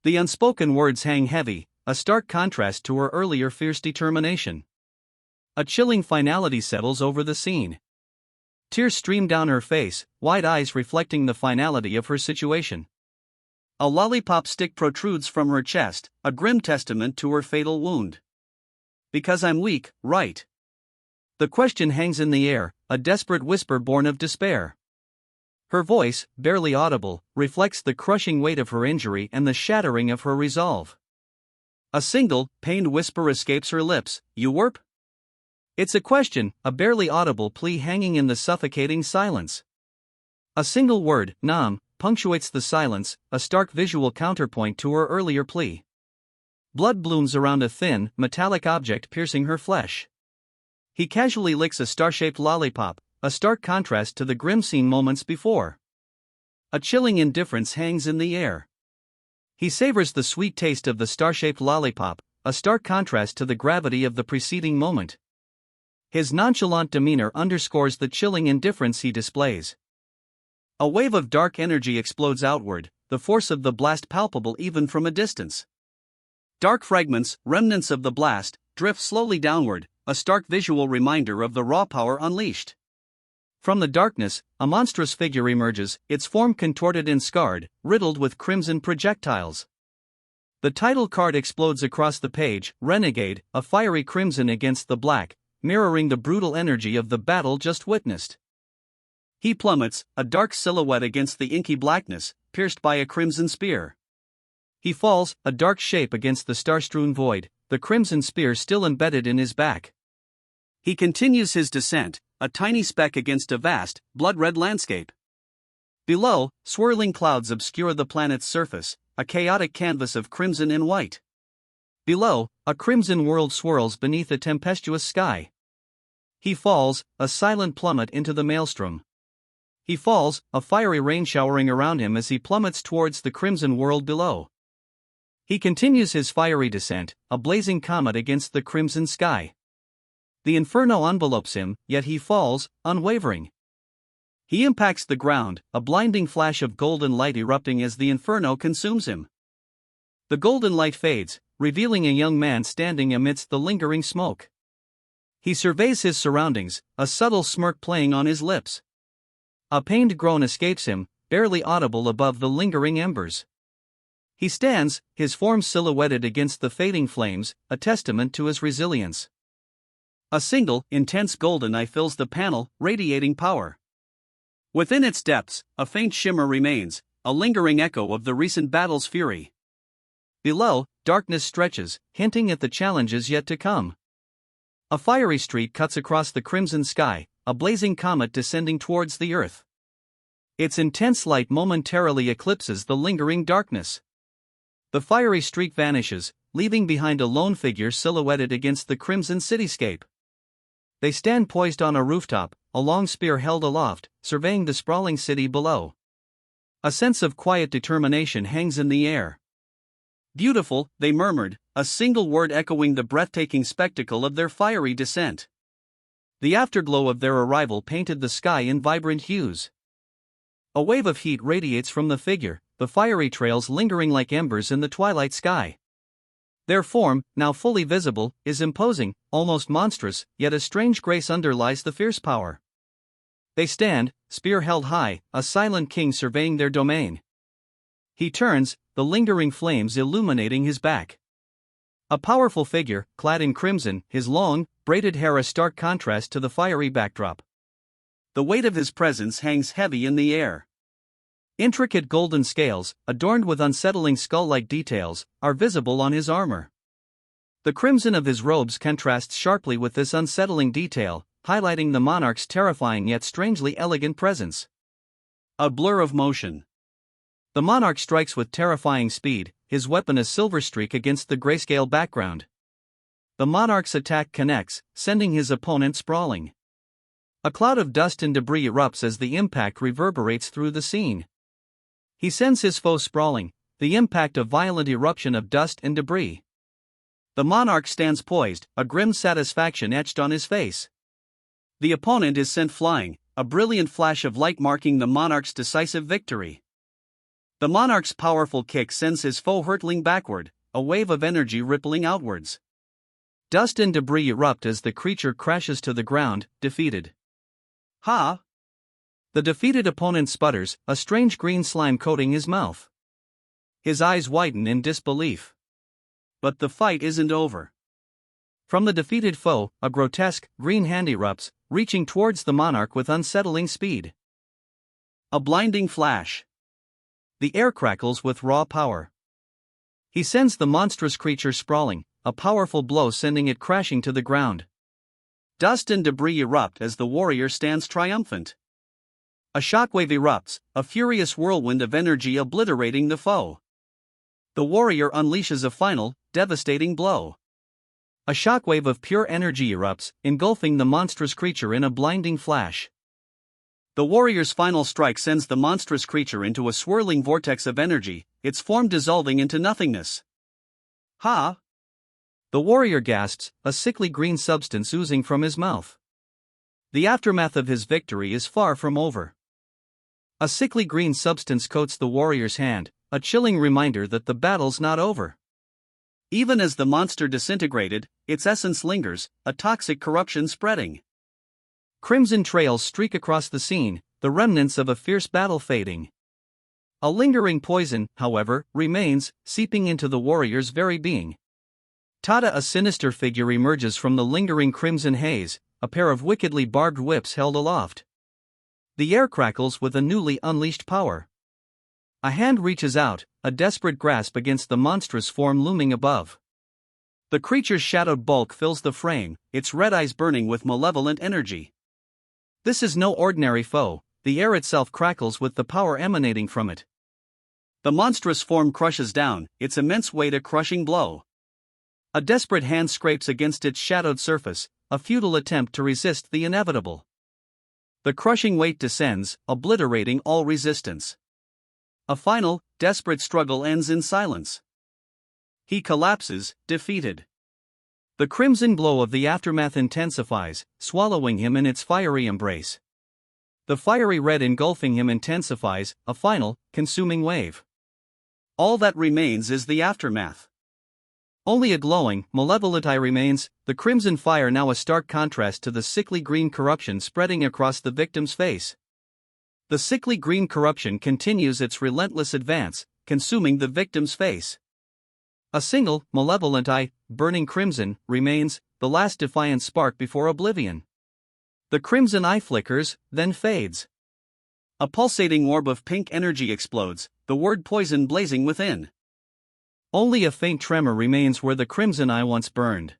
The unspoken words hang heavy, a stark contrast to her earlier fierce determination. A chilling finality settles over the scene. Tears stream down her face, wide eyes reflecting the finality of her situation. A lollipop stick protrudes from her chest, a grim testament to her fatal wound. Because I'm weak, right? The question hangs in the air, a desperate whisper born of despair. Her voice, barely audible, reflects the crushing weight of her injury and the shattering of her resolve. A single, pained whisper escapes her lips, "You warp?" It's a question, a barely audible plea hanging in the suffocating silence. A single word, "Nam," punctuates the silence, a stark visual counterpoint to her earlier plea. Blood blooms around a thin, metallic object piercing her flesh. He casually licks a star-shaped lollipop, a stark contrast to the grim scene moments before. A chilling indifference hangs in the air. He savors the sweet taste of the star-shaped lollipop, a stark contrast to the gravity of the preceding moment. His nonchalant demeanor underscores the chilling indifference he displays. A wave of dark energy explodes outward, the force of the blast palpable even from a distance. Dark fragments, remnants of the blast, drift slowly downward, a stark visual reminder of the raw power unleashed. From the darkness, a monstrous figure emerges, its form contorted and scarred, riddled with crimson projectiles. The title card explodes across the page, Renegade, a fiery crimson against the black, mirroring the brutal energy of the battle just witnessed. He plummets, a dark silhouette against the inky blackness, pierced by a crimson spear. He falls, a dark shape against the star-strewn void, the crimson spear still embedded in his back. He continues his descent, a tiny speck against a vast, blood-red landscape. Below, swirling clouds obscure the planet's surface, a chaotic canvas of crimson and white. Below, a crimson world swirls beneath a tempestuous sky. He falls, a silent plummet into the maelstrom. He falls, a fiery rain showering around him as he plummets towards the crimson world below. He continues his fiery descent, a blazing comet against the crimson sky. The inferno envelopes him, yet he falls, unwavering. He impacts the ground, a blinding flash of golden light erupting as the inferno consumes him. The golden light fades, revealing a young man standing amidst the lingering smoke. He surveys his surroundings, a subtle smirk playing on his lips. A pained groan escapes him, barely audible above the lingering embers. He stands, his form silhouetted against the fading flames, a testament to his resilience. A single, intense golden eye fills the panel, radiating power. Within its depths, a faint shimmer remains, a lingering echo of the recent battle's fury. Below, darkness stretches, hinting at the challenges yet to come. A fiery streak cuts across the crimson sky, a blazing comet descending towards the earth. Its intense light momentarily eclipses the lingering darkness. The fiery streak vanishes, leaving behind a lone figure silhouetted against the crimson cityscape. They stand poised on a rooftop, a long spear held aloft, surveying the sprawling city below. A sense of quiet determination hangs in the air. Beautiful, they murmured, a single word echoing the breathtaking spectacle of their fiery descent. The afterglow of their arrival painted the sky in vibrant hues. A wave of heat radiates from the figure, the fiery trails lingering like embers in the twilight sky. Their form, now fully visible, is imposing, almost monstrous, yet a strange grace underlies the fierce power. They stand, spear held high, a silent king surveying their domain. He turns, the lingering flames illuminating his back. A powerful figure, clad in crimson, his long, braided hair a stark contrast to the fiery backdrop. The weight of his presence hangs heavy in the air. Intricate golden scales, adorned with unsettling skull-like details, are visible on his armor. The crimson of his robes contrasts sharply with this unsettling detail, highlighting the monarch's terrifying yet strangely elegant presence. A blur of motion. The monarch strikes with terrifying speed, his weapon a silver streak against the grayscale background. The monarch's attack connects, sending his opponent sprawling. A cloud of dust and debris erupts as the impact reverberates through the scene. He sends his foe sprawling, the impact a violent eruption of dust and debris. The monarch stands poised, a grim satisfaction etched on his face. The opponent is sent flying, a brilliant flash of light marking the monarch's decisive victory. The monarch's powerful kick sends his foe hurtling backward, a wave of energy rippling outwards. Dust and debris erupt as the creature crashes to the ground, defeated. Ha! The defeated opponent sputters, a strange green slime coating his mouth. His eyes widen in disbelief. But the fight isn't over. From the defeated foe, a grotesque, green hand erupts, reaching towards the monarch with unsettling speed. A blinding flash. The air crackles with raw power. He sends the monstrous creature sprawling, a powerful blow sending it crashing to the ground. Dust and debris erupt as the warrior stands triumphant. A shockwave erupts, a furious whirlwind of energy obliterating the foe. The warrior unleashes a final, devastating blow. A shockwave of pure energy erupts, engulfing the monstrous creature in a blinding flash. The warrior's final strike sends the monstrous creature into a swirling vortex of energy, its form dissolving into nothingness. Ha! The warrior gasps, a sickly green substance oozing from his mouth. The aftermath of his victory is far from over. A sickly green substance coats the warrior's hand, a chilling reminder that the battle's not over. Even as the monster disintegrated, its essence lingers, a toxic corruption spreading. Crimson trails streak across the scene, the remnants of a fierce battle fading. A lingering poison, however, remains, seeping into the warrior's very being. Tada, a sinister figure emerges from the lingering crimson haze, a pair of wickedly barbed whips held aloft. The air crackles with a newly unleashed power. A hand reaches out, a desperate grasp against the monstrous form looming above. The creature's shadowed bulk fills the frame, its red eyes burning with malevolent energy. This is no ordinary foe, the air itself crackles with the power emanating from it. The monstrous form crushes down, its immense weight a crushing blow. A desperate hand scrapes against its shadowed surface, a futile attempt to resist the inevitable. The crushing weight descends, obliterating all resistance. A final, desperate struggle ends in silence. He collapses, defeated. The crimson glow of the aftermath intensifies, swallowing him in its fiery embrace. The fiery red engulfing him intensifies, a final, consuming wave. All that remains is the aftermath. Only a glowing, malevolent eye remains, the crimson fire now a stark contrast to the sickly green corruption spreading across the victim's face. The sickly green corruption continues its relentless advance, consuming the victim's face. A single, malevolent eye, burning crimson, remains, the last defiant spark before oblivion. The crimson eye flickers, then fades. A pulsating orb of pink energy explodes, the word poison blazing within. Only a faint tremor remains where the crimson eye once burned.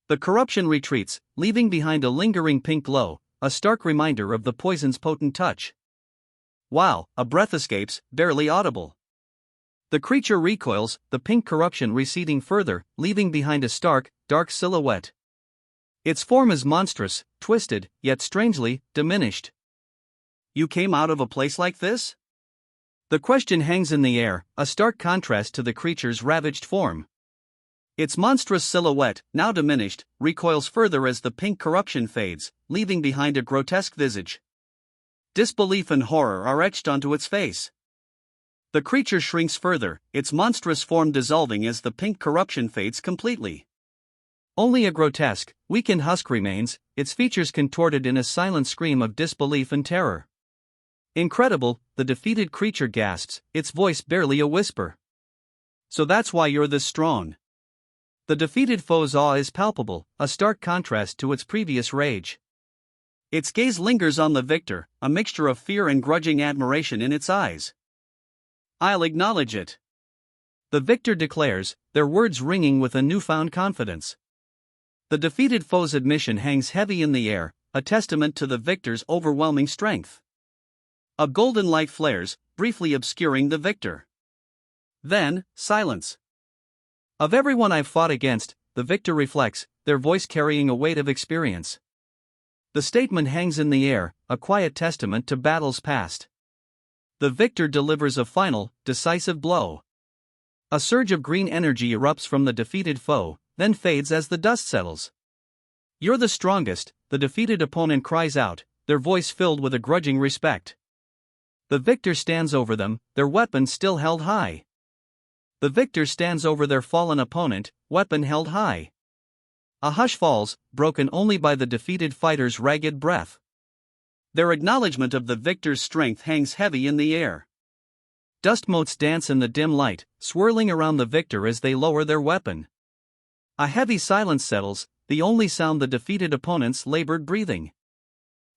The corruption retreats, leaving behind a lingering pink glow, a stark reminder of the poison's potent touch. Wow, a breath escapes, barely audible. The creature recoils, the pink corruption receding further, leaving behind a stark, dark silhouette. Its form is monstrous, twisted, yet strangely diminished. You came out of a place like this? The question hangs in the air, a stark contrast to the creature's ravaged form. Its monstrous silhouette, now diminished, recoils further as the pink corruption fades, leaving behind a grotesque visage. Disbelief and horror are etched onto its face. The creature shrinks further, its monstrous form dissolving as the pink corruption fades completely. Only a grotesque, weakened husk remains, its features contorted in a silent scream of disbelief and terror. Incredible, the defeated creature gasps, its voice barely a whisper. So that's why you're this strong. The defeated foe's awe is palpable, a stark contrast to its previous rage. Its gaze lingers on the victor, a mixture of fear and grudging admiration in its eyes. I'll acknowledge it. The victor declares, their words ringing with a newfound confidence. The defeated foe's admission hangs heavy in the air, a testament to the victor's overwhelming strength. A golden light flares, briefly obscuring the victor. Then, silence. Of everyone I've fought against, the victor reflects, their voice carrying a weight of experience. The statement hangs in the air, a quiet testament to battles past. The victor delivers a final, decisive blow. A surge of green energy erupts from the defeated foe, then fades as the dust settles. You're the strongest, the defeated opponent cries out, their voice filled with a grudging respect. The victor stands over them, their weapon still held high. The victor stands over their fallen opponent, weapon held high. A hush falls, broken only by the defeated fighter's ragged breath. Their acknowledgement of the victor's strength hangs heavy in the air. Dust motes dance in the dim light, swirling around the victor as they lower their weapon. A heavy silence settles, the only sound the defeated opponent's labored breathing.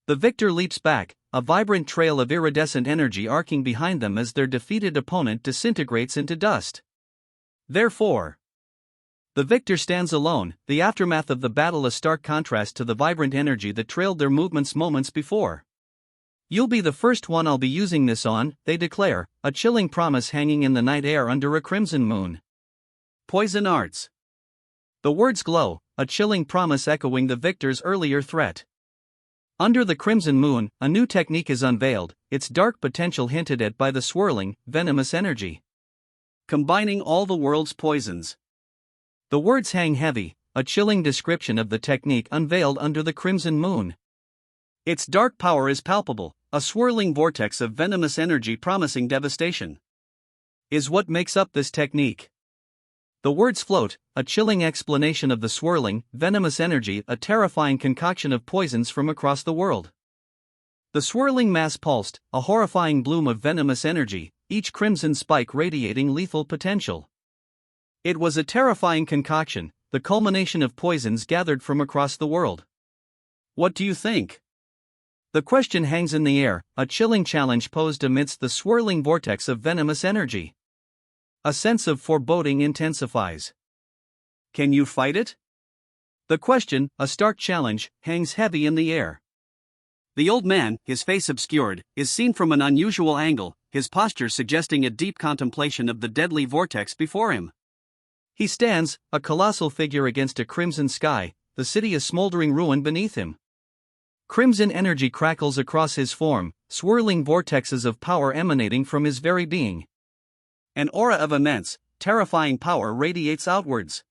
The victor leaps back, a vibrant trail of iridescent energy arcing behind them as their defeated opponent disintegrates into dust. Therefore, the victor stands alone, the aftermath of the battle a stark contrast to the vibrant energy that trailed their movements moments before. You'll be the first one I'll be using this on, they declare, a chilling promise hanging in the night air under a crimson moon. Poison arts. The words glow, a chilling promise echoing the victor's earlier threat. Under the crimson moon, a new technique is unveiled, its dark potential hinted at by the swirling, venomous energy. Combining all the world's poisons. The words hang heavy, a chilling description of the technique unveiled under the crimson moon. Its dark power is palpable, a swirling vortex of venomous energy promising devastation. Is what makes up this technique. The words float, a chilling explanation of the swirling, venomous energy, a terrifying concoction of poisons from across the world. The swirling mass pulsed, a horrifying bloom of venomous energy, each crimson spike radiating lethal potential. It was a terrifying concoction, the culmination of poisons gathered from across the world. What do you think? The question hangs in the air, a chilling challenge posed amidst the swirling vortex of venomous energy. A sense of foreboding intensifies. Can you fight it? The question, a stark challenge, hangs heavy in the air. The old man, his face obscured, is seen from an unusual angle, his posture suggesting a deep contemplation of the deadly vortex before him. He stands, a colossal figure against a crimson sky, the city a smoldering ruin beneath him. Crimson energy crackles across his form, swirling vortexes of power emanating from his very being. An aura of immense, terrifying power radiates outwards.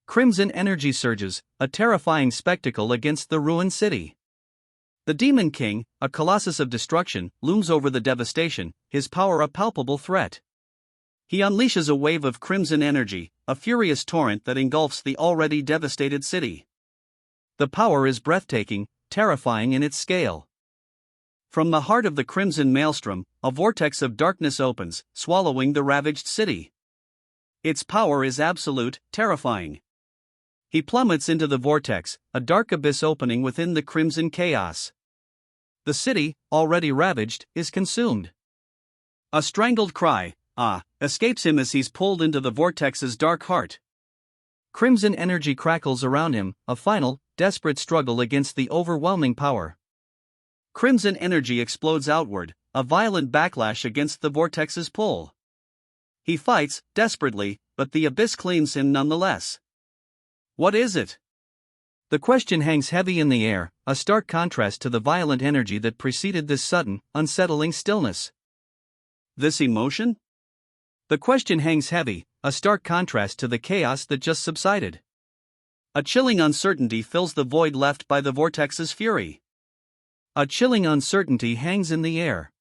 Crimson energy surges, a terrifying spectacle against the ruined city. The Demon King, a colossus of destruction, looms over the devastation, his power a palpable threat. He unleashes a wave of crimson energy, a furious torrent that engulfs the already devastated city. The power is breathtaking, terrifying in its scale. From the heart of the crimson maelstrom, a vortex of darkness opens, swallowing the ravaged city. Its power is absolute, terrifying. He plummets into the vortex, a dark abyss opening within the crimson chaos. The city, already ravaged, is consumed. A strangled cry, escapes him as he's pulled into the vortex's dark heart. Crimson energy crackles around him, a final, desperate struggle against the overwhelming power. Crimson energy explodes outward, a violent backlash against the vortex's pull. He fights, desperately, but the abyss claims him nonetheless. What is it? The question hangs heavy in the air, a stark contrast to the violent energy that preceded this sudden, unsettling stillness. This emotion? The question hangs heavy, a stark contrast to the chaos that just subsided. A chilling uncertainty fills the void left by the vortex's fury. A chilling uncertainty hangs in the air.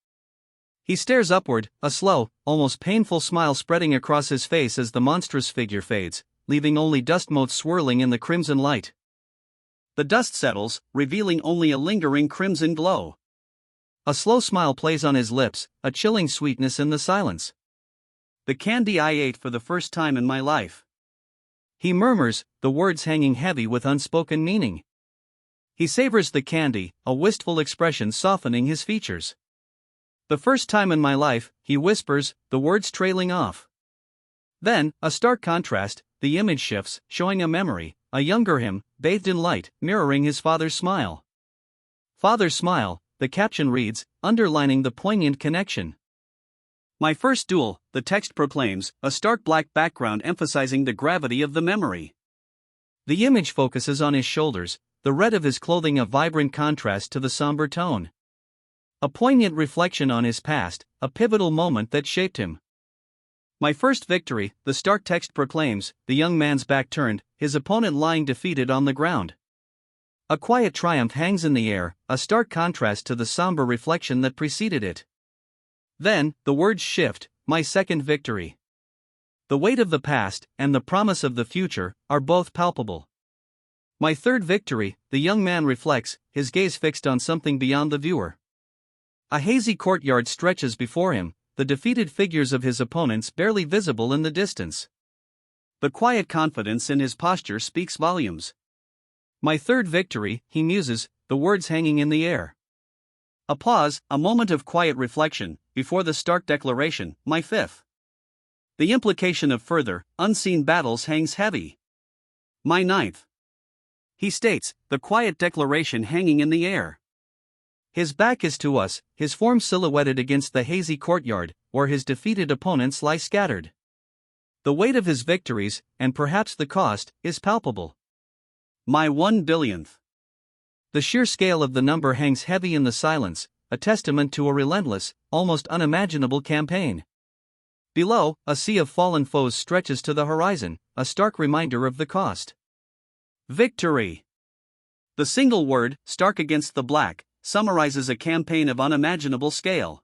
He stares upward, a slow, almost painful smile spreading across his face as the monstrous figure fades, leaving only dust motes swirling in the crimson light. The dust settles, revealing only a lingering crimson glow. A slow smile plays on his lips, a chilling sweetness in the silence. The candy I ate for the first time in my life. He murmurs, the words hanging heavy with unspoken meaning. He savors the candy, a wistful expression softening his features. The first time in my life, he whispers, the words trailing off. Then, a stark contrast, the image shifts, showing a memory, a younger him, bathed in light, mirroring his father's smile. Father's smile, the caption reads, underlining the poignant connection. My first duel, the text proclaims, a stark black background emphasizing the gravity of the memory. The image focuses on his shoulders, the red of his clothing a vibrant contrast to the somber tone. A poignant reflection on his past, a pivotal moment that shaped him. My first victory, the stark text proclaims, the young man's back turned, his opponent lying defeated on the ground. A quiet triumph hangs in the air, a stark contrast to the somber reflection that preceded it. Then, the words shift, my second victory. The weight of the past, and the promise of the future, are both palpable. My third victory, the young man reflects, his gaze fixed on something beyond the viewer. A hazy courtyard stretches before him, the defeated figures of his opponents barely visible in the distance. The quiet confidence in his posture speaks volumes. My third victory, he muses, the words hanging in the air. A pause, a moment of quiet reflection, before the stark declaration, my fifth. The implication of further, unseen battles hangs heavy. My ninth. He states, the quiet declaration hanging in the air. His back is to us, his form silhouetted against the hazy courtyard, where his defeated opponents lie scattered. The weight of his victories, and perhaps the cost, is palpable. My 1 billionth. The sheer scale of the number hangs heavy in the silence, a testament to a relentless, almost unimaginable campaign. Below, a sea of fallen foes stretches to the horizon, a stark reminder of the cost. Victory. The single word, stark against the black, summarizes a campaign of unimaginable scale.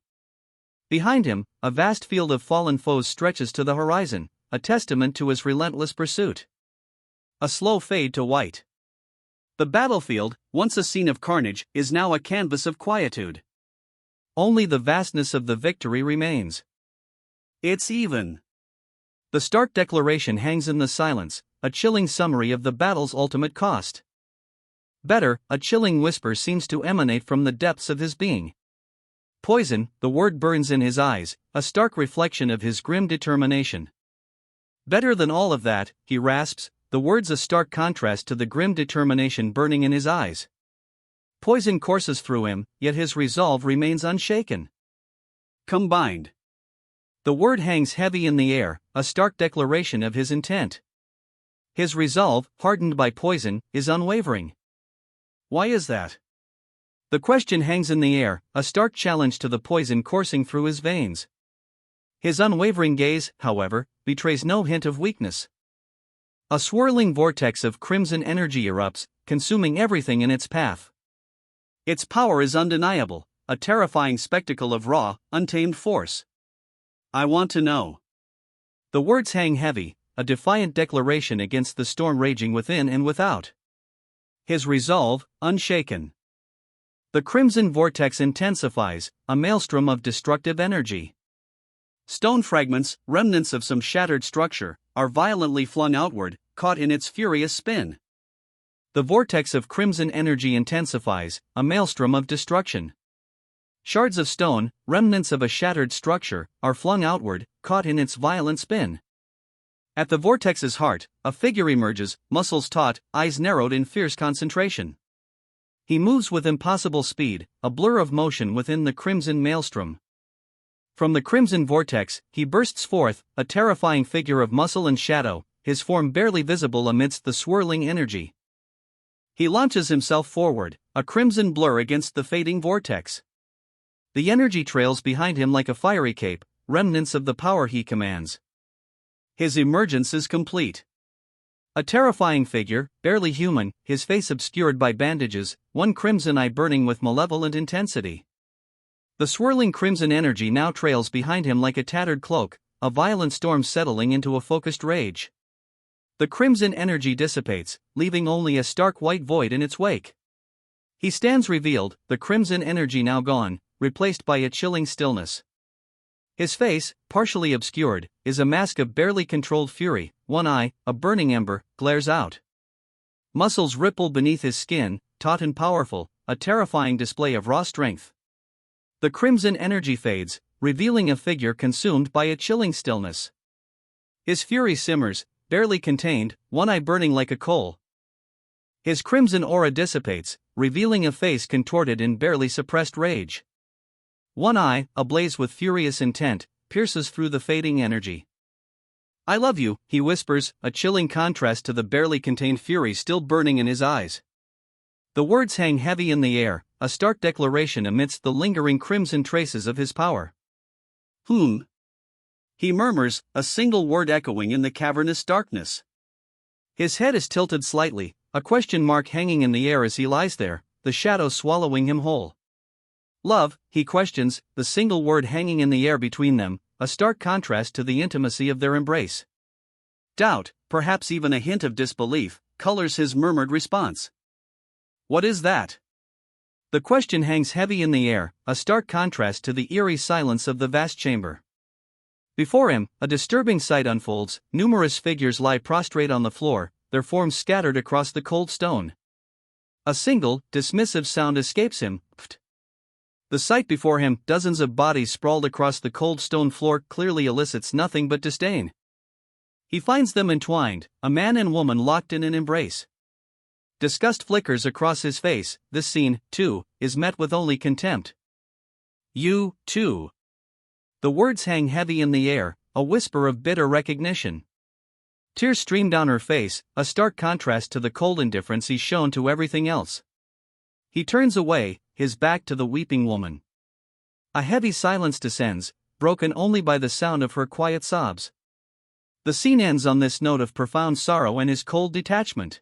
Behind him, a vast field of fallen foes stretches to the horizon, a testament to his relentless pursuit. A slow fade to white. The battlefield, once a scene of carnage, is now a canvas of quietude. Only the vastness of the victory remains. It's even. The stark declaration hangs in the silence, a chilling summary of the battle's ultimate cost. Better, a chilling whisper seems to emanate from the depths of his being. Poison, the word burns in his eyes, a stark reflection of his grim determination. Better than all of that, he rasps, the words a stark contrast to the grim determination burning in his eyes. Poison courses through him, yet his resolve remains unshaken. Combined. The word hangs heavy in the air, a stark declaration of his intent. His resolve, hardened by poison, is unwavering. Why is that? The question hangs in the air, a stark challenge to the poison coursing through his veins. His unwavering gaze, however, betrays no hint of weakness. A swirling vortex of crimson energy erupts, consuming everything in its path. Its power is undeniable, a terrifying spectacle of raw, untamed force. I want to know. The words hang heavy, a defiant declaration against the storm raging within and without. His resolve, unshaken. The crimson vortex intensifies, a maelstrom of destructive energy. Stone fragments, remnants of some shattered structure, are violently flung outward, caught in its furious spin. The vortex of crimson energy intensifies, a maelstrom of destruction. Shards of stone, remnants of a shattered structure, are flung outward, caught in its violent spin. At the vortex's heart, a figure emerges, muscles taut, eyes narrowed in fierce concentration. He moves with impossible speed, a blur of motion within the crimson maelstrom. From the crimson vortex, he bursts forth, a terrifying figure of muscle and shadow, his form barely visible amidst the swirling energy. He launches himself forward, a crimson blur against the fading vortex. The energy trails behind him like a fiery cape, remnants of the power he commands. His emergence is complete. A terrifying figure, barely human, his face obscured by bandages, one crimson eye burning with malevolent intensity. The swirling crimson energy now trails behind him like a tattered cloak, a violent storm settling into a focused rage. The crimson energy dissipates, leaving only a stark white void in its wake. He stands revealed, the crimson energy now gone, replaced by a chilling stillness. His face, partially obscured, is a mask of barely controlled fury. One eye, a burning ember, glares out. Muscles ripple beneath his skin, taut and powerful, a terrifying display of raw strength. The crimson energy fades, revealing a figure consumed by a chilling stillness. His fury simmers, barely contained, one eye burning like a coal. His crimson aura dissipates, revealing a face contorted in barely suppressed rage. One eye, ablaze with furious intent, pierces through the fading energy. "I love you," he whispers, a chilling contrast to the barely contained fury still burning in his eyes. The words hang heavy in the air, a stark declaration amidst the lingering crimson traces of his power. He murmurs, a single word echoing in the cavernous darkness. His head is tilted slightly, a question mark hanging in the air as he lies there, the shadow swallowing him whole. "Love," he questions, the single word hanging in the air between them, a stark contrast to the intimacy of their embrace. Doubt, perhaps even a hint of disbelief, colors his murmured response. "What is that?" The question hangs heavy in the air, a stark contrast to the eerie silence of the vast chamber. Before him, a disturbing sight unfolds. Numerous figures lie prostrate on the floor, their forms scattered across the cold stone. A single, dismissive sound escapes him. Pft. The sight before him, dozens of bodies sprawled across the cold stone floor, clearly elicits nothing but disdain. He finds them entwined, a man and woman locked in an embrace. Disgust flickers across his face. This scene, too, is met with only contempt. "You, too." The words hang heavy in the air, a whisper of bitter recognition. Tears stream down her face, a stark contrast to the cold indifference he's shown to everything else. He turns away, his back to the weeping woman. A heavy silence descends, broken only by the sound of her quiet sobs. The scene ends on this note of profound sorrow and his cold detachment.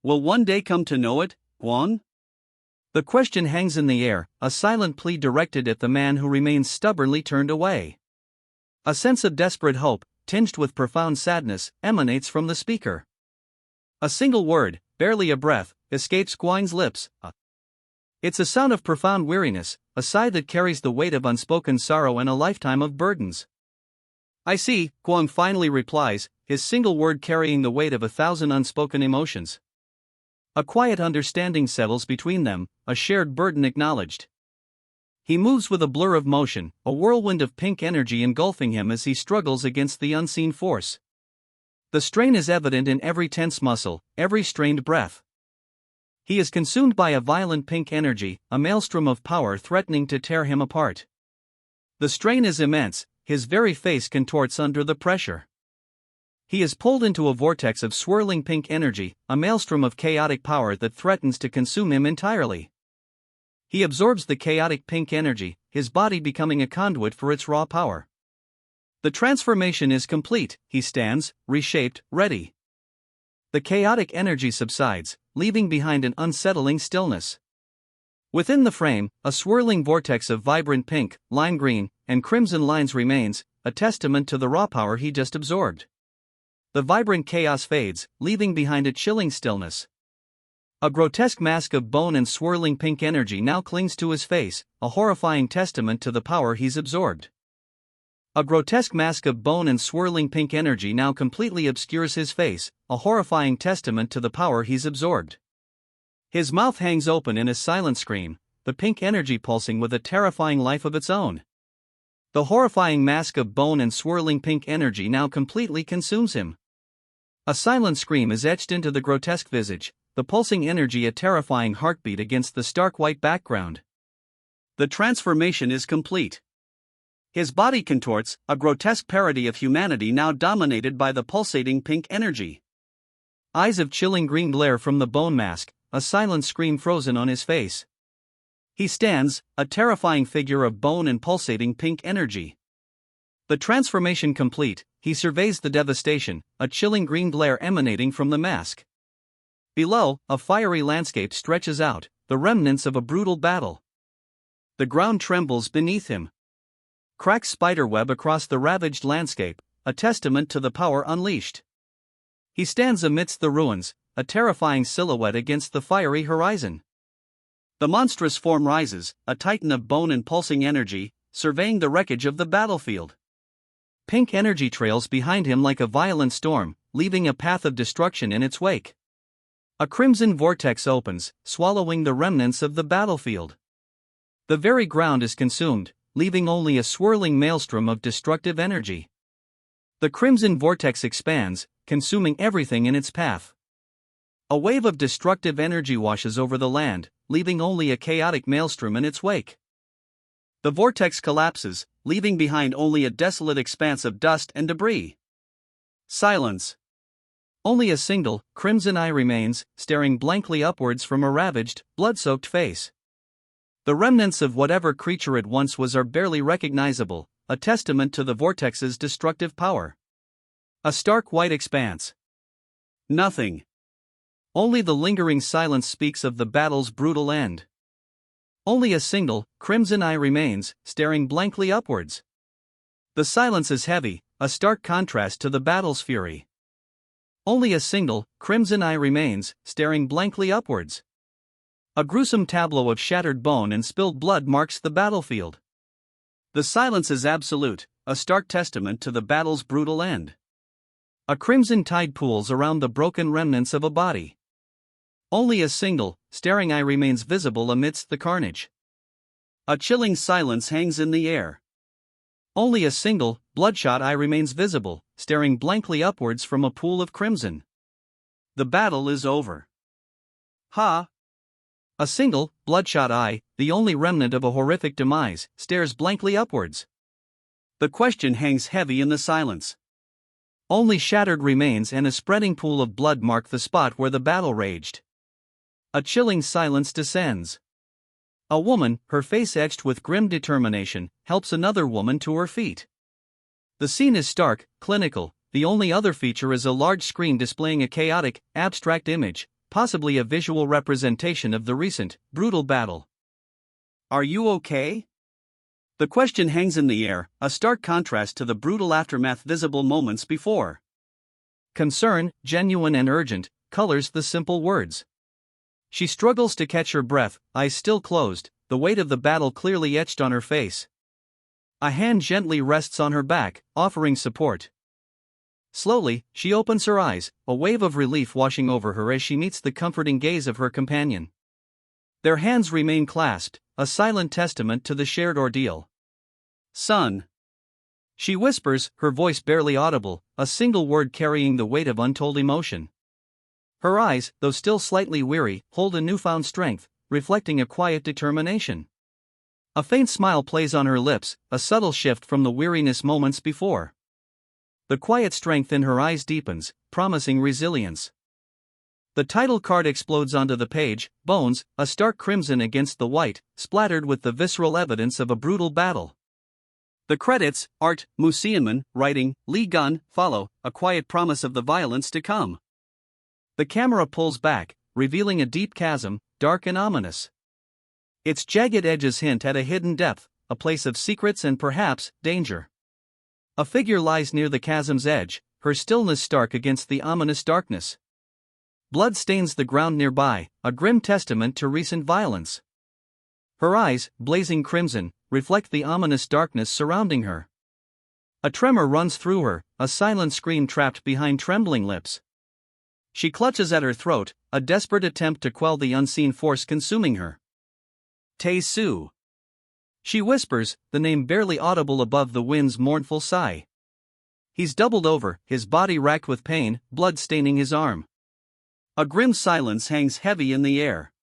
Will one day come to know it, Guan? The question hangs in the air, a silent plea directed at the man who remains stubbornly turned away. A sense of desperate hope, tinged with profound sadness, emanates from the speaker. A single word, barely a breath, escapes Guan's lips. It's a sound of profound weariness, a sigh that carries the weight of unspoken sorrow and a lifetime of burdens. "I see," Guan finally replies, his single word carrying the weight of 1,000 unspoken emotions. A quiet understanding settles between them, a shared burden acknowledged. He moves with a blur of motion, a whirlwind of pink energy engulfing him as he struggles against the unseen force. The strain is evident in every tense muscle, every strained breath. He is consumed by a violent pink energy, a maelstrom of power threatening to tear him apart. The strain is immense, his very face contorts under the pressure. He is pulled into a vortex of swirling pink energy, a maelstrom of chaotic power that threatens to consume him entirely. He absorbs the chaotic pink energy, his body becoming a conduit for its raw power. The transformation is complete. He stands, reshaped, ready. The chaotic energy subsides, leaving behind an unsettling stillness. Within the frame, a swirling vortex of vibrant pink, lime green, and crimson lines remains, a testament to the raw power he just absorbed. The vibrant chaos fades, leaving behind a chilling stillness. A grotesque mask of bone and swirling pink energy now clings to his face, a horrifying testament to the power he's absorbed. A grotesque mask of bone and swirling pink energy now completely obscures his face, a horrifying testament to the power he's absorbed. His mouth hangs open in a silent scream, the pink energy pulsing with a terrifying life of its own. The horrifying mask of bone and swirling pink energy now completely consumes him. A silent scream is etched into the grotesque visage, the pulsing energy a terrifying heartbeat against the stark white background. The transformation is complete. His body contorts, a grotesque parody of humanity now dominated by the pulsating pink energy. Eyes of chilling green glare from the bone mask, a silent scream frozen on his face. He stands, a terrifying figure of bone and pulsating pink energy. The transformation complete, he surveys the devastation, a chilling green glare emanating from the mask. Below, a fiery landscape stretches out, the remnants of a brutal battle. The ground trembles beneath him. Cracks spiderweb across the ravaged landscape, a testament to the power unleashed. He stands amidst the ruins, a terrifying silhouette against the fiery horizon. The monstrous form rises, a titan of bone and pulsing energy, surveying the wreckage of the battlefield. Pink energy trails behind him like a violent storm, leaving a path of destruction in its wake. A crimson vortex opens, swallowing the remnants of the battlefield. The very ground is consumed, leaving only a swirling maelstrom of destructive energy. The crimson vortex expands, consuming everything in its path. A wave of destructive energy washes over the land, leaving only a chaotic maelstrom in its wake. The vortex collapses, leaving behind only a desolate expanse of dust and debris. Silence. Only a single, crimson eye remains, staring blankly upwards from a ravaged, blood-soaked face. The remnants of whatever creature it once was are barely recognizable, a testament to the vortex's destructive power. A stark white expanse. Nothing. Only the lingering silence speaks of the battle's brutal end. Only a single, crimson eye remains, staring blankly upwards. The silence is heavy, a stark contrast to the battle's fury. Only a single, crimson eye remains, staring blankly upwards. A gruesome tableau of shattered bone and spilled blood marks the battlefield. The silence is absolute, a stark testament to the battle's brutal end. A crimson tide pools around the broken remnants of a body. Only a single, staring eye remains visible amidst the carnage. A chilling silence hangs in the air. Only a single, bloodshot eye remains visible, staring blankly upwards from a pool of crimson. The battle is over. Ha! A single, bloodshot eye, the only remnant of a horrific demise, stares blankly upwards. The question hangs heavy in the silence. Only shattered remains and a spreading pool of blood mark the spot where the battle raged. A chilling silence descends. A woman, her face etched with grim determination, helps another woman to her feet. The scene is stark, clinical, the only other feature is a large screen displaying a chaotic, abstract image, possibly a visual representation of the recent, brutal battle. Are you okay? The question hangs in the air, a stark contrast to the brutal aftermath visible moments before. Concern, genuine and urgent, colors the simple words. She struggles to catch her breath, eyes still closed, the weight of the battle clearly etched on her face. A hand gently rests on her back, offering support. Slowly, she opens her eyes, a wave of relief washing over her as she meets the comforting gaze of her companion. Their hands remain clasped, a silent testament to the shared ordeal. Son. She whispers, her voice barely audible, a single word carrying the weight of untold emotion. Her eyes, though still slightly weary, hold a newfound strength, reflecting a quiet determination. A faint smile plays on her lips, a subtle shift from the weariness moments before. The quiet strength in her eyes deepens, promising resilience. The title card explodes onto the page, bones, a stark crimson against the white, splattered with the visceral evidence of a brutal battle. The credits, art, Museumman, writing, Lee Gun, follow, a quiet promise of the violence to come. The camera pulls back, revealing a deep chasm, dark and ominous. Its jagged edges hint at a hidden depth, a place of secrets and perhaps, danger. A figure lies near the chasm's edge, her stillness stark against the ominous darkness. Blood stains the ground nearby, a grim testament to recent violence. Her eyes, blazing crimson, reflect the ominous darkness surrounding her. A tremor runs through her, a silent scream trapped behind trembling lips. She clutches at her throat, a desperate attempt to quell the unseen force consuming her. Tae-soo. She whispers, the name barely audible above the wind's mournful sigh. He's doubled over, his body racked with pain, blood staining his arm. A grim silence hangs heavy in the air.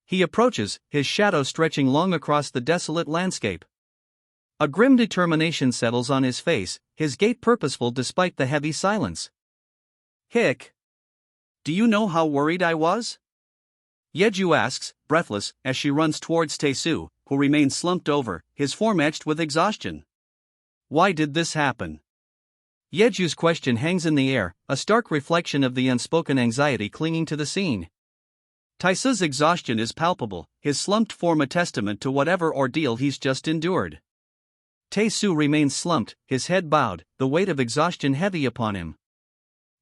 He approaches, his shadow stretching long across the desolate landscape. A grim determination settles on his face, his gait purposeful despite the heavy silence. Hick. Do you know how worried I was? Yeju asks, breathless, as she runs towards Tae-soo, who remains slumped over, his form etched with exhaustion. Why did this happen? Yeju's question hangs in the air, a stark reflection of the unspoken anxiety clinging to the scene. Taisu's exhaustion is palpable, his slumped form a testament to whatever ordeal he's just endured. Taisu remains slumped, his head bowed, the weight of exhaustion heavy upon him.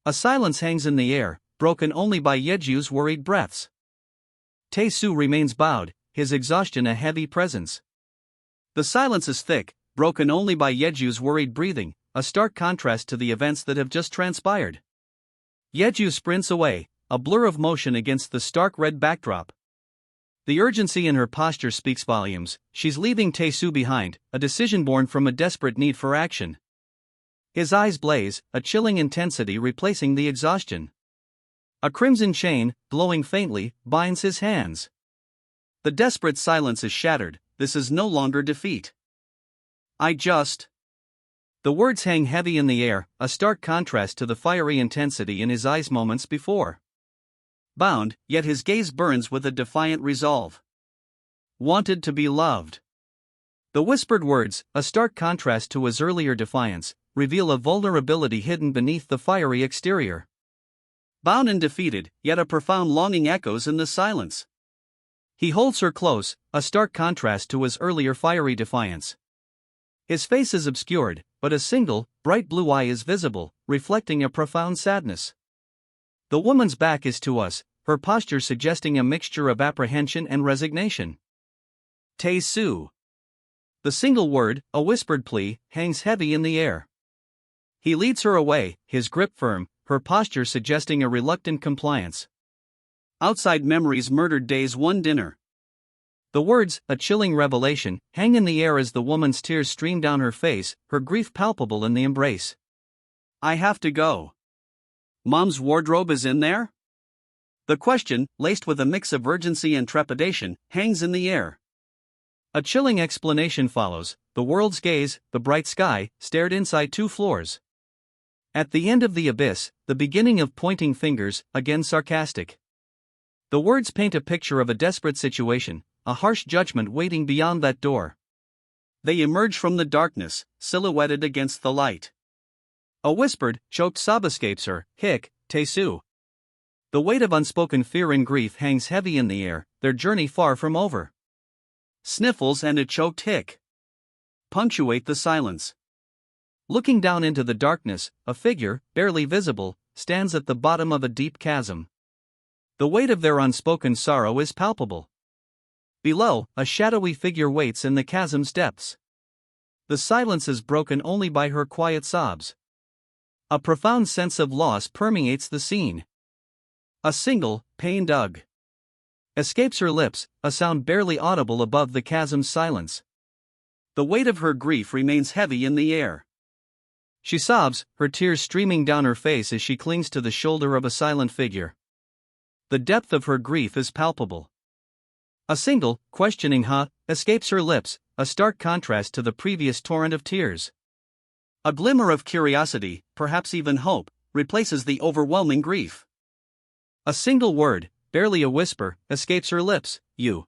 A silence hangs in the air, broken only by Yeju's worried breaths. Taisu remains bowed, his exhaustion a heavy presence. The silence is thick, broken only by Yeju's worried breathing, a stark contrast to the events that have just transpired. Yeju sprints away, a blur of motion against the stark red backdrop. The urgency in her posture speaks volumes. She's leaving Taisu behind, a decision born from a desperate need for action. His eyes blaze, a chilling intensity replacing the exhaustion. A crimson chain, glowing faintly, binds his hands. The desperate silence is shattered. This is no longer defeat. The words hang heavy in the air, a stark contrast to the fiery intensity in his eyes moments before. Bound, yet his gaze burns with a defiant resolve. Wanted to be loved. The whispered words, a stark contrast to his earlier defiance, reveal a vulnerability hidden beneath the fiery exterior. Bound and defeated, yet a profound longing echoes in the silence. He holds her close, a stark contrast to his earlier fiery defiance. His face is obscured, but a single, bright blue eye is visible, reflecting a profound sadness. The woman's back is to us, her posture suggesting a mixture of apprehension and resignation. Taisu. The single word, a whispered plea, hangs heavy in the air. He leads her away, his grip firm, her posture suggesting a reluctant compliance. Outside memory's murdered days one dinner. The words, a chilling revelation, hang in the air as the woman's tears stream down her face, her grief palpable in the embrace. I have to go. Mom's wardrobe is in there? The question, laced with a mix of urgency and trepidation, hangs in the air. A chilling explanation follows. The world's gaze, the bright sky, stared inside 2 floors. At the end of the abyss, the beginning of pointing fingers, again sarcastic. The words paint a picture of a desperate situation, a harsh judgment waiting beyond that door. They emerge from the darkness, silhouetted against the light. A whispered, choked sob escapes her, hic, Taisu. The weight of unspoken fear and grief hangs heavy in the air, their journey far from over. Sniffles and a choked hic punctuate the silence. Looking down into the darkness, a figure, barely visible, stands at the bottom of a deep chasm. The weight of their unspoken sorrow is palpable. Below, a shadowy figure waits in the chasm's depths. The silence is broken only by her quiet sobs. A profound sense of loss permeates the scene. A single, pained ugh escapes her lips, a sound barely audible above the chasm's silence. The weight of her grief remains heavy in the air. She sobs, her tears streaming down her face as she clings to the shoulder of a silent figure. The depth of her grief is palpable. A single, questioning escapes her lips, a stark contrast to the previous torrent of tears. A glimmer of curiosity, perhaps even hope, replaces the overwhelming grief. A single word, barely a whisper, escapes her lips, you.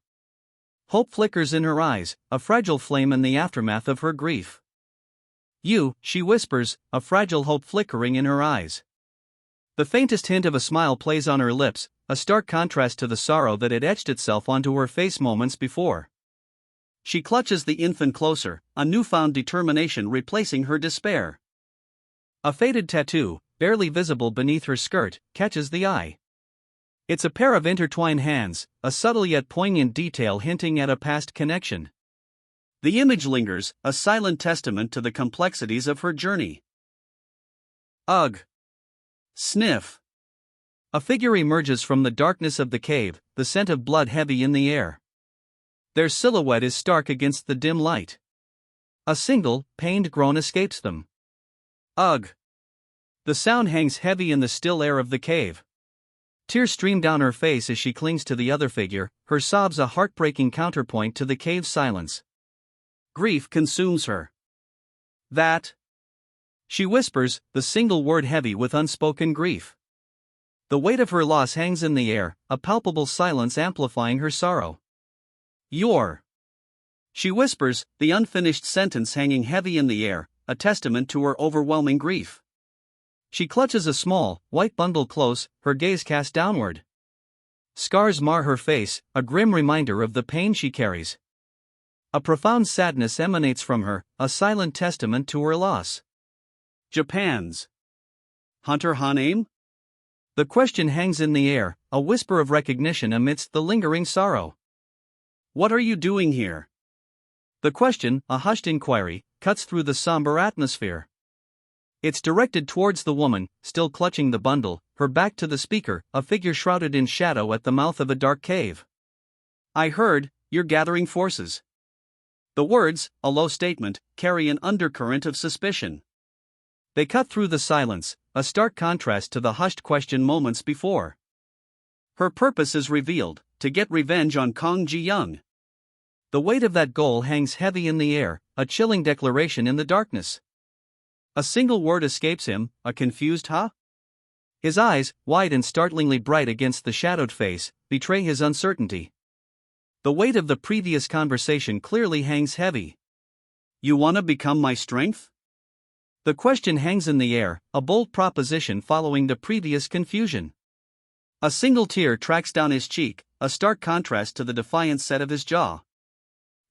Hope flickers in her eyes, a fragile flame in the aftermath of her grief. You, she whispers, a fragile hope flickering in her eyes. The faintest hint of a smile plays on her lips, a stark contrast to the sorrow that had etched itself onto her face moments before. She clutches the infant closer, a newfound determination replacing her despair. A faded tattoo, barely visible beneath her skirt, catches the eye. It's a pair of intertwined hands, a subtle yet poignant detail hinting at a past connection. The image lingers, a silent testament to the complexities of her journey. Ugh. Sniff. A figure emerges from the darkness of the cave, the scent of blood heavy in the air. Their silhouette is stark against the dim light. A single, pained groan escapes them. Ugh. The sound hangs heavy in the still air of the cave. Tears stream down her face as she clings to the other figure, her sobs a heartbreaking counterpoint to the cave's silence. Grief consumes her. That. She whispers, the single word heavy with unspoken grief. The weight of her loss hangs in the air, a palpable silence amplifying her sorrow. Your. She whispers, the unfinished sentence hanging heavy in the air, a testament to her overwhelming grief. She clutches a small, white bundle close, her gaze cast downward. Scars mar her face, a grim reminder of the pain she carries. A profound sadness emanates from her, a silent testament to her loss. Japan's Hunter Hanem? The question hangs in the air, a whisper of recognition amidst the lingering sorrow. What are you doing here? The question, a hushed inquiry, cuts through the somber atmosphere. It's directed towards the woman, still clutching the bundle, her back to the speaker, a figure shrouded in shadow at the mouth of a dark cave. I heard, you're gathering forces. The words, a low statement, carry an undercurrent of suspicion. They cut through the silence, a stark contrast to the hushed question moments before. Her purpose is revealed, to get revenge on Kong Ji-young. The weight of that goal hangs heavy in the air, a chilling declaration in the darkness. A single word escapes him, a confused huh? His eyes, wide and startlingly bright against the shadowed face, betray his uncertainty. The weight of the previous conversation clearly hangs heavy. You wanna become my strength? The question hangs in the air, a bold proposition following the previous confusion. A single tear tracks down his cheek, a stark contrast to the defiant set of his jaw.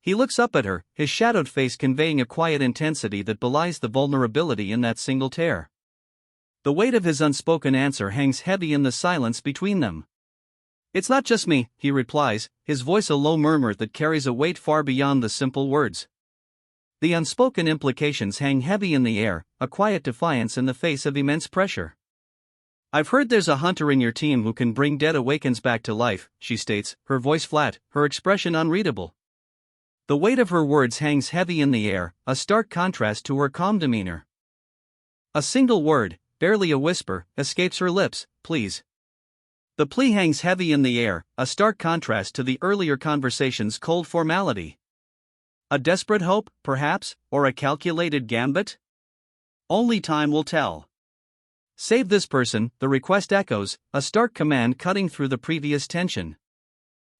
He looks up at her, his shadowed face conveying a quiet intensity that belies the vulnerability in that single tear. The weight of his unspoken answer hangs heavy in the silence between them. It's not just me, he replies, his voice a low murmur that carries a weight far beyond the simple words. The unspoken implications hang heavy in the air, a quiet defiance in the face of immense pressure. I've heard there's a hunter in your team who can bring dead awakens back to life, she states, her voice flat, her expression unreadable. The weight of her words hangs heavy in the air, a stark contrast to her calm demeanor. A single word, barely a whisper, escapes her lips, please. The plea hangs heavy in the air, a stark contrast to the earlier conversation's cold formality. A desperate hope, perhaps, or a calculated gambit? Only time will tell. Save this person, the request echoes, a stark command cutting through the previous tension.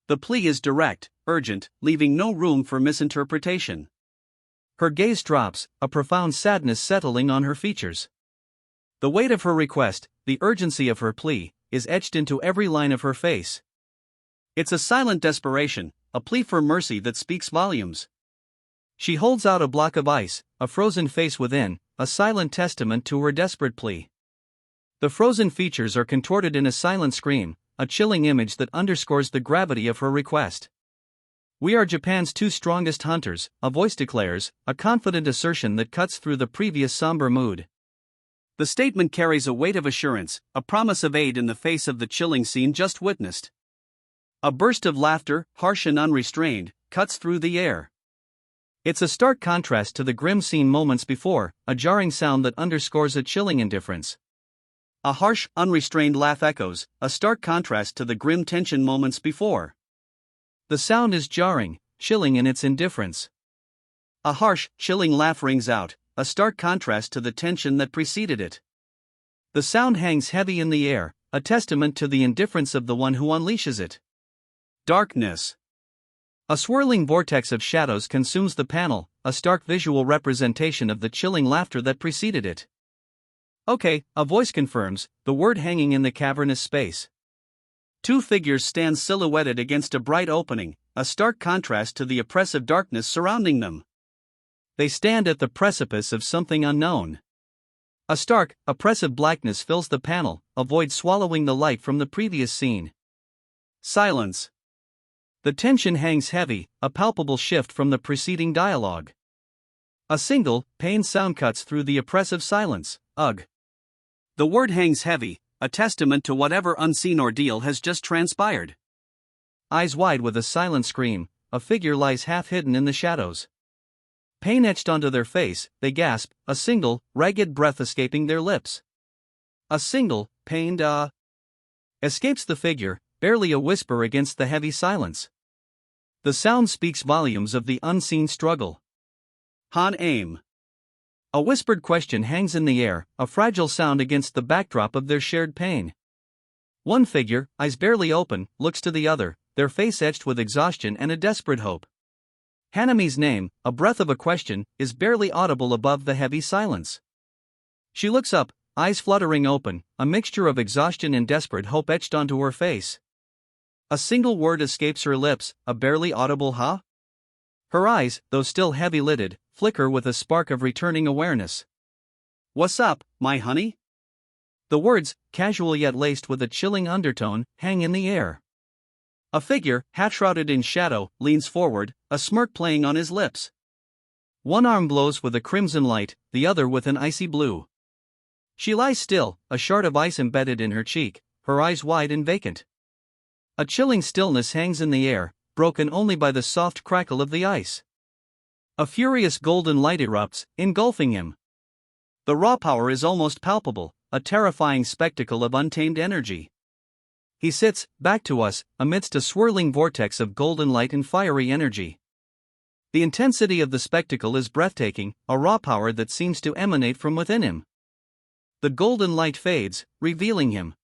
The plea is direct, urgent, leaving no room for misinterpretation. Her gaze drops, a profound sadness settling on her features. The weight of her request, the urgency of her plea, is etched into every line of her face. It's a silent desperation, a plea for mercy that speaks volumes. She holds out a block of ice, a frozen face within, a silent testament to her desperate plea. The frozen features are contorted in a silent scream, a chilling image that underscores the gravity of her request. We are Japan's two strongest hunters, a voice declares, a confident assertion that cuts through the previous somber mood. The statement carries a weight of assurance, a promise of aid in the face of the chilling scene just witnessed. A burst of laughter, harsh and unrestrained, cuts through the air. It's a stark contrast to the grim scene moments before, a jarring sound that underscores a chilling indifference. A harsh, unrestrained laugh echoes, a stark contrast to the grim tension moments before. The sound is jarring, chilling in its indifference. A harsh, chilling laugh rings out, a stark contrast to the tension that preceded it. The sound hangs heavy in the air, a testament to the indifference of the one who unleashes it. Darkness. A swirling vortex of shadows consumes the panel, a stark visual representation of the chilling laughter that preceded it. Okay, a voice confirms, the word hanging in the cavernous space. Two figures stand silhouetted against a bright opening, a stark contrast to the oppressive darkness surrounding them. They stand at the precipice of something unknown. A stark, oppressive blackness fills the panel, a void swallowing the light from the previous scene. Silence. The tension hangs heavy, a palpable shift from the preceding dialogue. A single, pained sound cuts through the oppressive silence, ugh. The word hangs heavy, a testament to whatever unseen ordeal has just transpired. Eyes wide with a silent scream, a figure lies half hidden in the shadows. Pain etched onto their face, they gasp, a single, ragged breath escaping their lips. A single, pained escapes the figure, barely a whisper against the heavy silence. The sound speaks volumes of the unseen struggle. Han aim. A whispered question hangs in the air, a fragile sound against the backdrop of their shared pain. One figure, eyes barely open, looks to the other, their face etched with exhaustion and a desperate hope. Hanami's name, a breath of a question, is barely audible above the heavy silence. She looks up, eyes fluttering open, a mixture of exhaustion and desperate hope etched onto her face. A single word escapes her lips, a barely audible ha? Her eyes, though still heavy-lidded, flicker with a spark of returning awareness. What's up, my honey? The words, casual yet laced with a chilling undertone, hang in the air. A figure, half-shrouded in shadow, leans forward, a smirk playing on his lips. One arm glows with a crimson light, the other with an icy blue. She lies still, a shard of ice embedded in her cheek, her eyes wide and vacant. A chilling stillness hangs in the air, broken only by the soft crackle of the ice. A furious golden light erupts, engulfing him. The raw power is almost palpable, a terrifying spectacle of untamed energy. He sits, back to us, amidst a swirling vortex of golden light and fiery energy. The intensity of the spectacle is breathtaking, a raw power that seems to emanate from within him. The golden light fades, revealing him.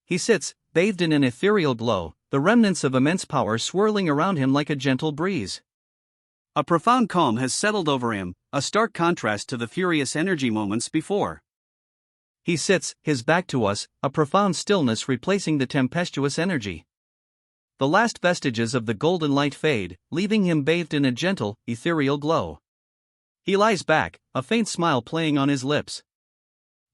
He sits, bathed in an ethereal glow, the remnants of immense power swirling around him like a gentle breeze. A profound calm has settled over him, a stark contrast to the furious energy moments before. He sits, his back to us, a profound stillness replacing the tempestuous energy. The last vestiges of the golden light fade, leaving him bathed in a gentle, ethereal glow. He lies back, a faint smile playing on his lips.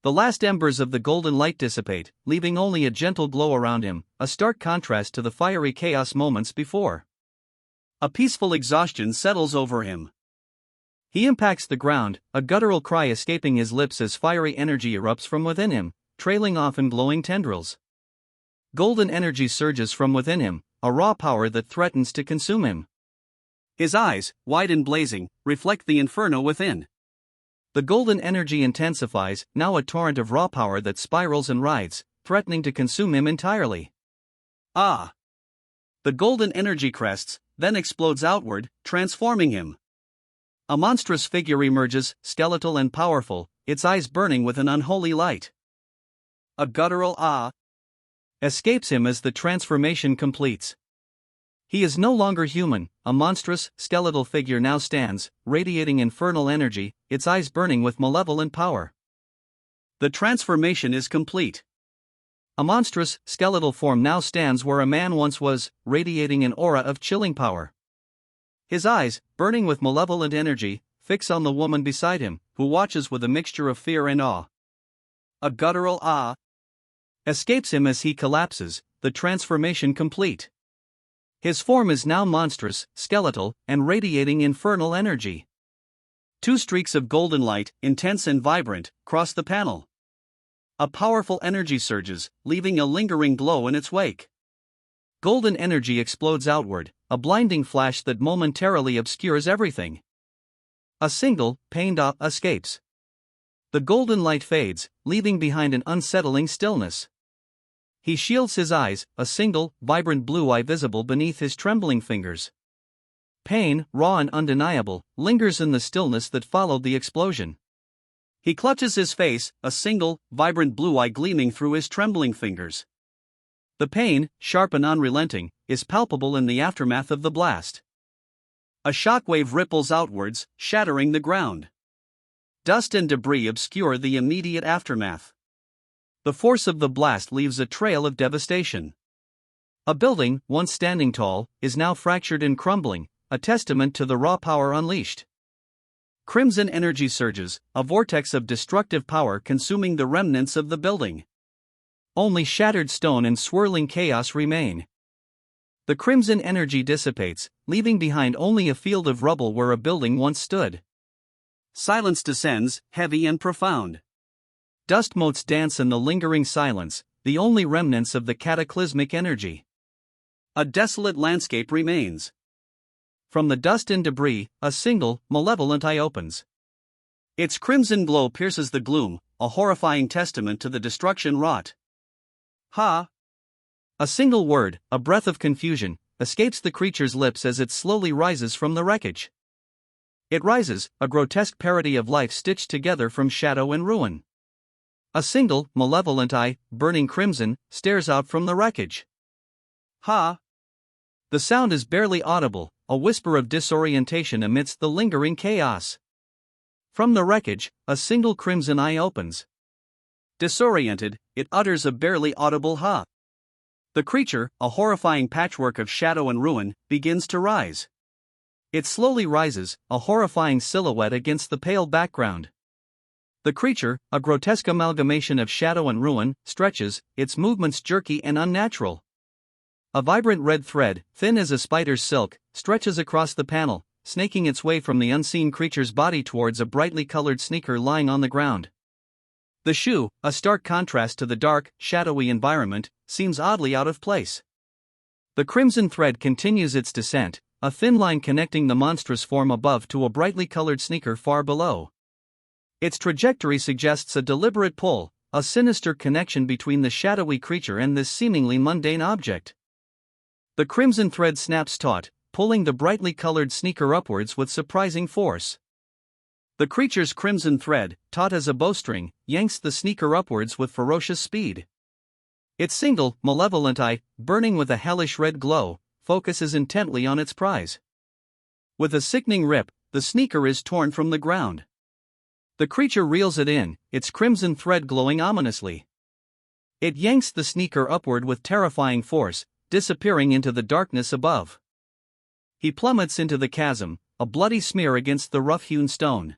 The last embers of the golden light dissipate, leaving only a gentle glow around him, a stark contrast to the fiery chaos moments before. A peaceful exhaustion settles over him. He impacts the ground, a guttural cry escaping his lips as fiery energy erupts from within him, trailing off in glowing tendrils. Golden energy surges from within him, a raw power that threatens to consume him. His eyes, wide and blazing, reflect the inferno within. The golden energy intensifies, now a torrent of raw power that spirals and writhes, threatening to consume him entirely. Ah! The golden energy crests, then explodes outward, transforming him. A monstrous figure emerges, skeletal and powerful, its eyes burning with an unholy light. A guttural ah escapes him as the transformation completes. He is no longer human, a monstrous, skeletal figure now stands, radiating infernal energy, its eyes burning with malevolent power. The transformation is complete. A monstrous, skeletal form now stands where a man once was, radiating an aura of chilling power. His eyes, burning with malevolent energy, fix on the woman beside him, who watches with a mixture of fear and awe. A guttural ah escapes him as he collapses, the transformation complete. His form is now monstrous, skeletal, and radiating infernal energy. Two streaks of golden light, intense and vibrant, cross the panel. A powerful energy surges, leaving a lingering glow in its wake. Golden energy explodes outward, a blinding flash that momentarily obscures everything. A single, pained ah escapes. The golden light fades, leaving behind an unsettling stillness. He shields his eyes, a single, vibrant blue eye visible beneath his trembling fingers. Pain, raw and undeniable, lingers in the stillness that followed the explosion. He clutches his face, a single, vibrant blue eye gleaming through his trembling fingers. The pain, sharp and unrelenting, is palpable in the aftermath of the blast. A shockwave ripples outwards, shattering the ground. Dust and debris obscure the immediate aftermath. The force of the blast leaves a trail of devastation. A building, once standing tall, is now fractured and crumbling, a testament to the raw power unleashed. Crimson energy surges, a vortex of destructive power consuming the remnants of the building. Only shattered stone and swirling chaos remain. The crimson energy dissipates, leaving behind only a field of rubble where a building once stood. Silence descends, heavy and profound. Dust motes dance in the lingering silence, the only remnants of the cataclysmic energy. A desolate landscape remains. From the dust and debris, a single, malevolent eye opens. Its crimson glow pierces the gloom, a horrifying testament to the destruction wrought. Ha! A single word, a breath of confusion, escapes the creature's lips as it slowly rises from the wreckage. It rises, a grotesque parody of life stitched together from shadow and ruin. A single, malevolent eye, burning crimson, stares out from the wreckage. Ha! The sound is barely audible, a whisper of disorientation amidst the lingering chaos. From the wreckage, a single crimson eye opens. Disoriented, it utters a barely audible ha. The creature, a horrifying patchwork of shadow and ruin, begins to rise. It slowly rises, a horrifying silhouette against the pale background. The creature, a grotesque amalgamation of shadow and ruin, stretches, its movements jerky and unnatural. A vibrant red thread, thin as a spider's silk, stretches across the panel, snaking its way from the unseen creature's body towards a brightly colored sneaker lying on the ground. The shoe, a stark contrast to the dark, shadowy environment, seems oddly out of place. The crimson thread continues its descent, a thin line connecting the monstrous form above to a brightly colored sneaker far below. Its trajectory suggests a deliberate pull, a sinister connection between the shadowy creature and this seemingly mundane object. The crimson thread snaps taut, pulling the brightly colored sneaker upwards with surprising force. The creature's crimson thread, taut as a bowstring, yanks the sneaker upwards with ferocious speed. Its single, malevolent eye, burning with a hellish red glow, focuses intently on its prize. With a sickening rip, the sneaker is torn from the ground. The creature reels it in, its crimson thread glowing ominously. It yanks the sneaker upward with terrifying force, disappearing into the darkness above. He plummets into the chasm, a bloody smear against the rough-hewn stone.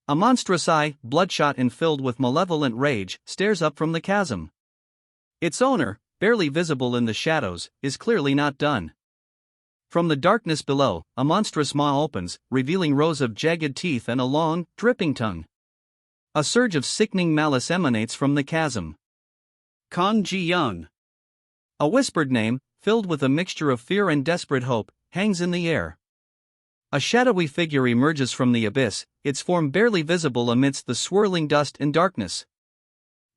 A monstrous eye, bloodshot and filled with malevolent rage, stares up from the chasm. Its owner, barely visible in the shadows, is clearly not done. From the darkness below, a monstrous maw opens, revealing rows of jagged teeth and a long, dripping tongue. A surge of sickening malice emanates from the chasm. Kang Ji-young. A whispered name, filled with a mixture of fear and desperate hope, hangs in the air. A shadowy figure emerges from the abyss, its form barely visible amidst the swirling dust and darkness.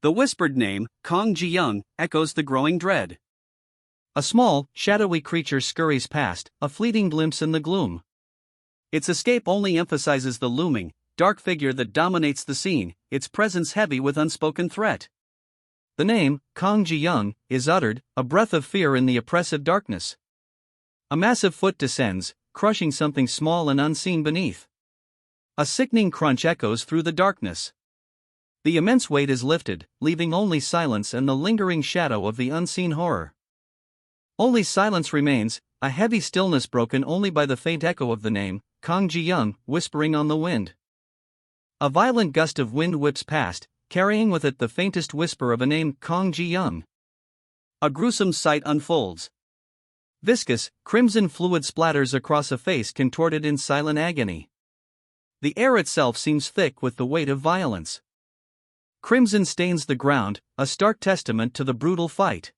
The whispered name, Kang Ji-young, echoes the growing dread. A small, shadowy creature scurries past, a fleeting glimpse in the gloom. Its escape only emphasizes the looming, dark figure that dominates the scene, its presence heavy with unspoken threat. The name, Kang Ji-young, is uttered, a breath of fear in the oppressive darkness. A massive foot descends, crushing something small and unseen beneath. A sickening crunch echoes through the darkness. The immense weight is lifted, leaving only silence and the lingering shadow of the unseen horror. Only silence remains, a heavy stillness broken only by the faint echo of the name, Kang Ji-young, whispering on the wind. A violent gust of wind whips past, carrying with it the faintest whisper of a name, Kang Ji-young. A gruesome sight unfolds. Viscous, crimson fluid splatters across a face contorted in silent agony. The air itself seems thick with the weight of violence. Crimson stains the ground, a stark testament to the brutal fight.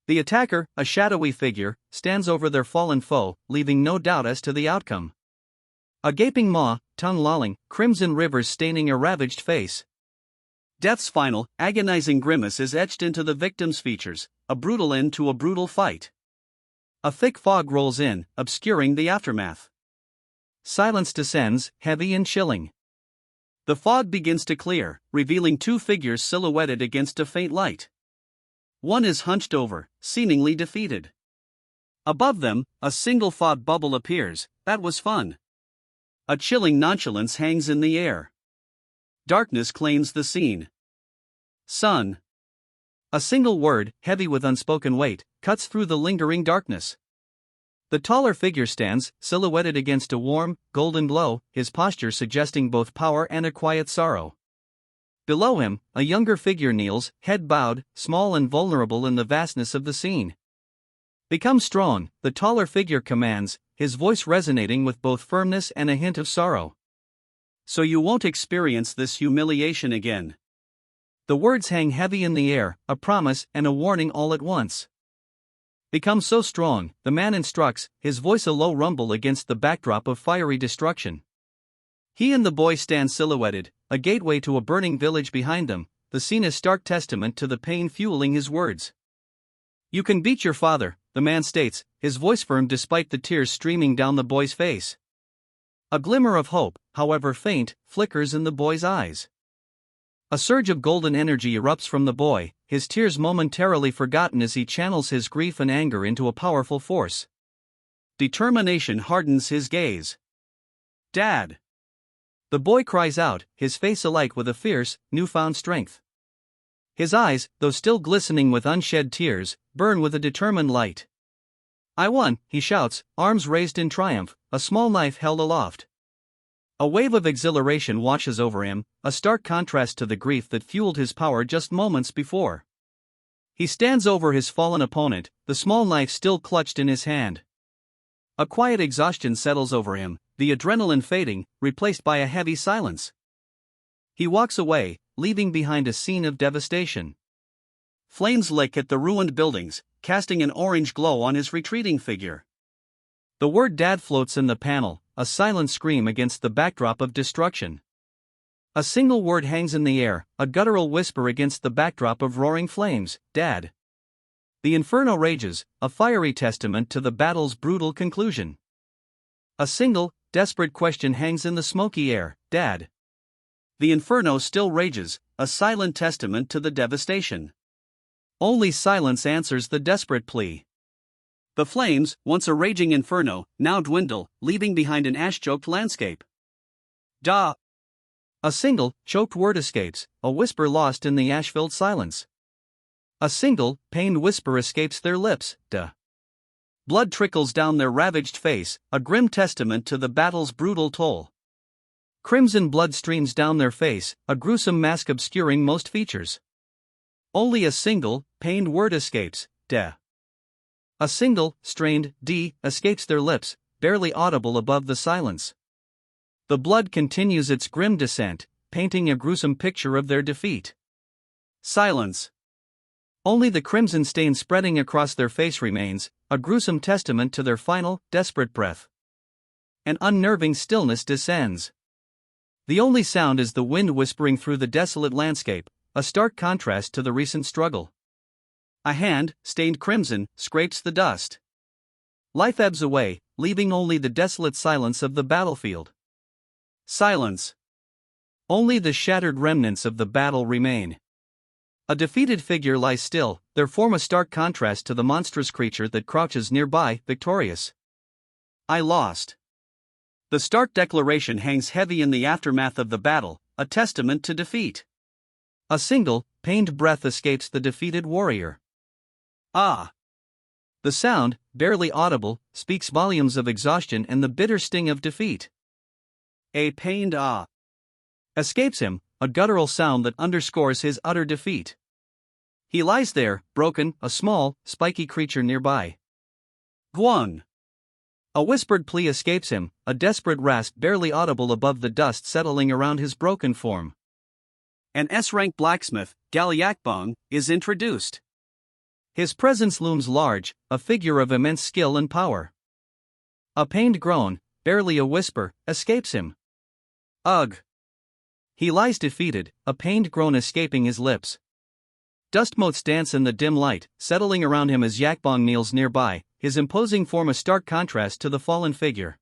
The attacker, a shadowy figure, stands over their fallen foe, leaving no doubt as to the outcome. A gaping maw, tongue lolling, crimson rivers staining a ravaged face. Death's final, agonizing grimace is etched into the victim's features, a brutal end to a brutal fight. A thick fog rolls in, obscuring the aftermath. Silence descends, heavy and chilling. The fog begins to clear, revealing two figures silhouetted against a faint light. One is hunched over, seemingly defeated. Above them, a single thought bubble appears, "That was fun." A chilling nonchalance hangs in the air. Darkness claims the scene. Sun. A single word, heavy with unspoken weight, cuts through the lingering darkness. The taller figure stands, silhouetted against a warm, golden glow, his posture suggesting both power and a quiet sorrow. Below him, a younger figure kneels, head bowed, small and vulnerable in the vastness of the scene. "Become strong," the taller figure commands, his voice resonating with both firmness and a hint of sorrow. "So you won't experience this humiliation again." The words hang heavy in the air, a promise and a warning all at once. "Become so strong," the man instructs, his voice a low rumble against the backdrop of fiery destruction. He and the boy stand silhouetted, a gateway to a burning village behind them, the scene a stark testament to the pain fueling his words. "You can beat your father," the man states, his voice firm despite the tears streaming down the boy's face. A glimmer of hope, however faint, flickers in the boy's eyes. A surge of golden energy erupts from the boy, his tears momentarily forgotten as he channels his grief and anger into a powerful force. Determination hardens his gaze. "Dad!" The boy cries out, his face alight with a fierce, newfound strength. His eyes, though still glistening with unshed tears, burn with a determined light. I won, he shouts, arms raised in triumph, a small knife held aloft. A wave of exhilaration washes over him, a stark contrast to the grief that fueled his power just moments before. He stands over his fallen opponent, the small knife still clutched in his hand. A quiet exhaustion settles over him, the adrenaline fading, replaced by a heavy silence. He walks away, leaving behind a scene of devastation. Flames lick at the ruined buildings, casting an orange glow on his retreating figure. The word "Dad" floats in the panel, a silent scream against the backdrop of destruction. A single word hangs in the air, a guttural whisper against the backdrop of roaring flames, "Dad." The inferno rages, a fiery testament to the battle's brutal conclusion. A single, desperate question hangs in the smoky air, "Dad." The inferno still rages, a silent testament to the devastation. Only silence answers the desperate plea. The flames, once a raging inferno, now dwindle, leaving behind an ash-choked landscape. "Da!" A single, choked word escapes, a whisper lost in the ash-filled silence. A single, pained whisper escapes their lips, "Da." Blood trickles down their ravaged face, a grim testament to the battle's brutal toll. Crimson blood streams down their face, a gruesome mask obscuring most features. Only a single, pained word escapes, "Da." A single, strained "D" escapes their lips, barely audible above the silence. The blood continues its grim descent, painting a gruesome picture of their defeat. Silence. Only the crimson stain spreading across their face remains, a gruesome testament to their final, desperate breath. An unnerving stillness descends. The only sound is the wind whispering through the desolate landscape, a stark contrast to the recent struggle. A hand, stained crimson, scrapes the dust. Life ebbs away, leaving only the desolate silence of the battlefield. Silence. Only the shattered remnants of the battle remain. A defeated figure lies still, their form a stark contrast to the monstrous creature that crouches nearby, victorious. "I lost." The stark declaration hangs heavy in the aftermath of the battle, a testament to defeat. A single, pained breath escapes the defeated warrior. "Ah." The sound, barely audible, speaks volumes of exhaustion and the bitter sting of defeat. A pained "ah" escapes him, a guttural sound that underscores his utter defeat. He lies there, broken, a small, spiky creature nearby. "Guan." A whispered plea escapes him, a desperate rasp barely audible above the dust settling around his broken form. An S-rank blacksmith, Galyakbong, is introduced. His presence looms large, a figure of immense skill and power. A pained groan, barely a whisper, escapes him. "Ugh." He lies defeated, a pained groan escaping his lips. Dust motes dance in the dim light, settling around him as Yakbong kneels nearby, his imposing form a stark contrast to the fallen figure.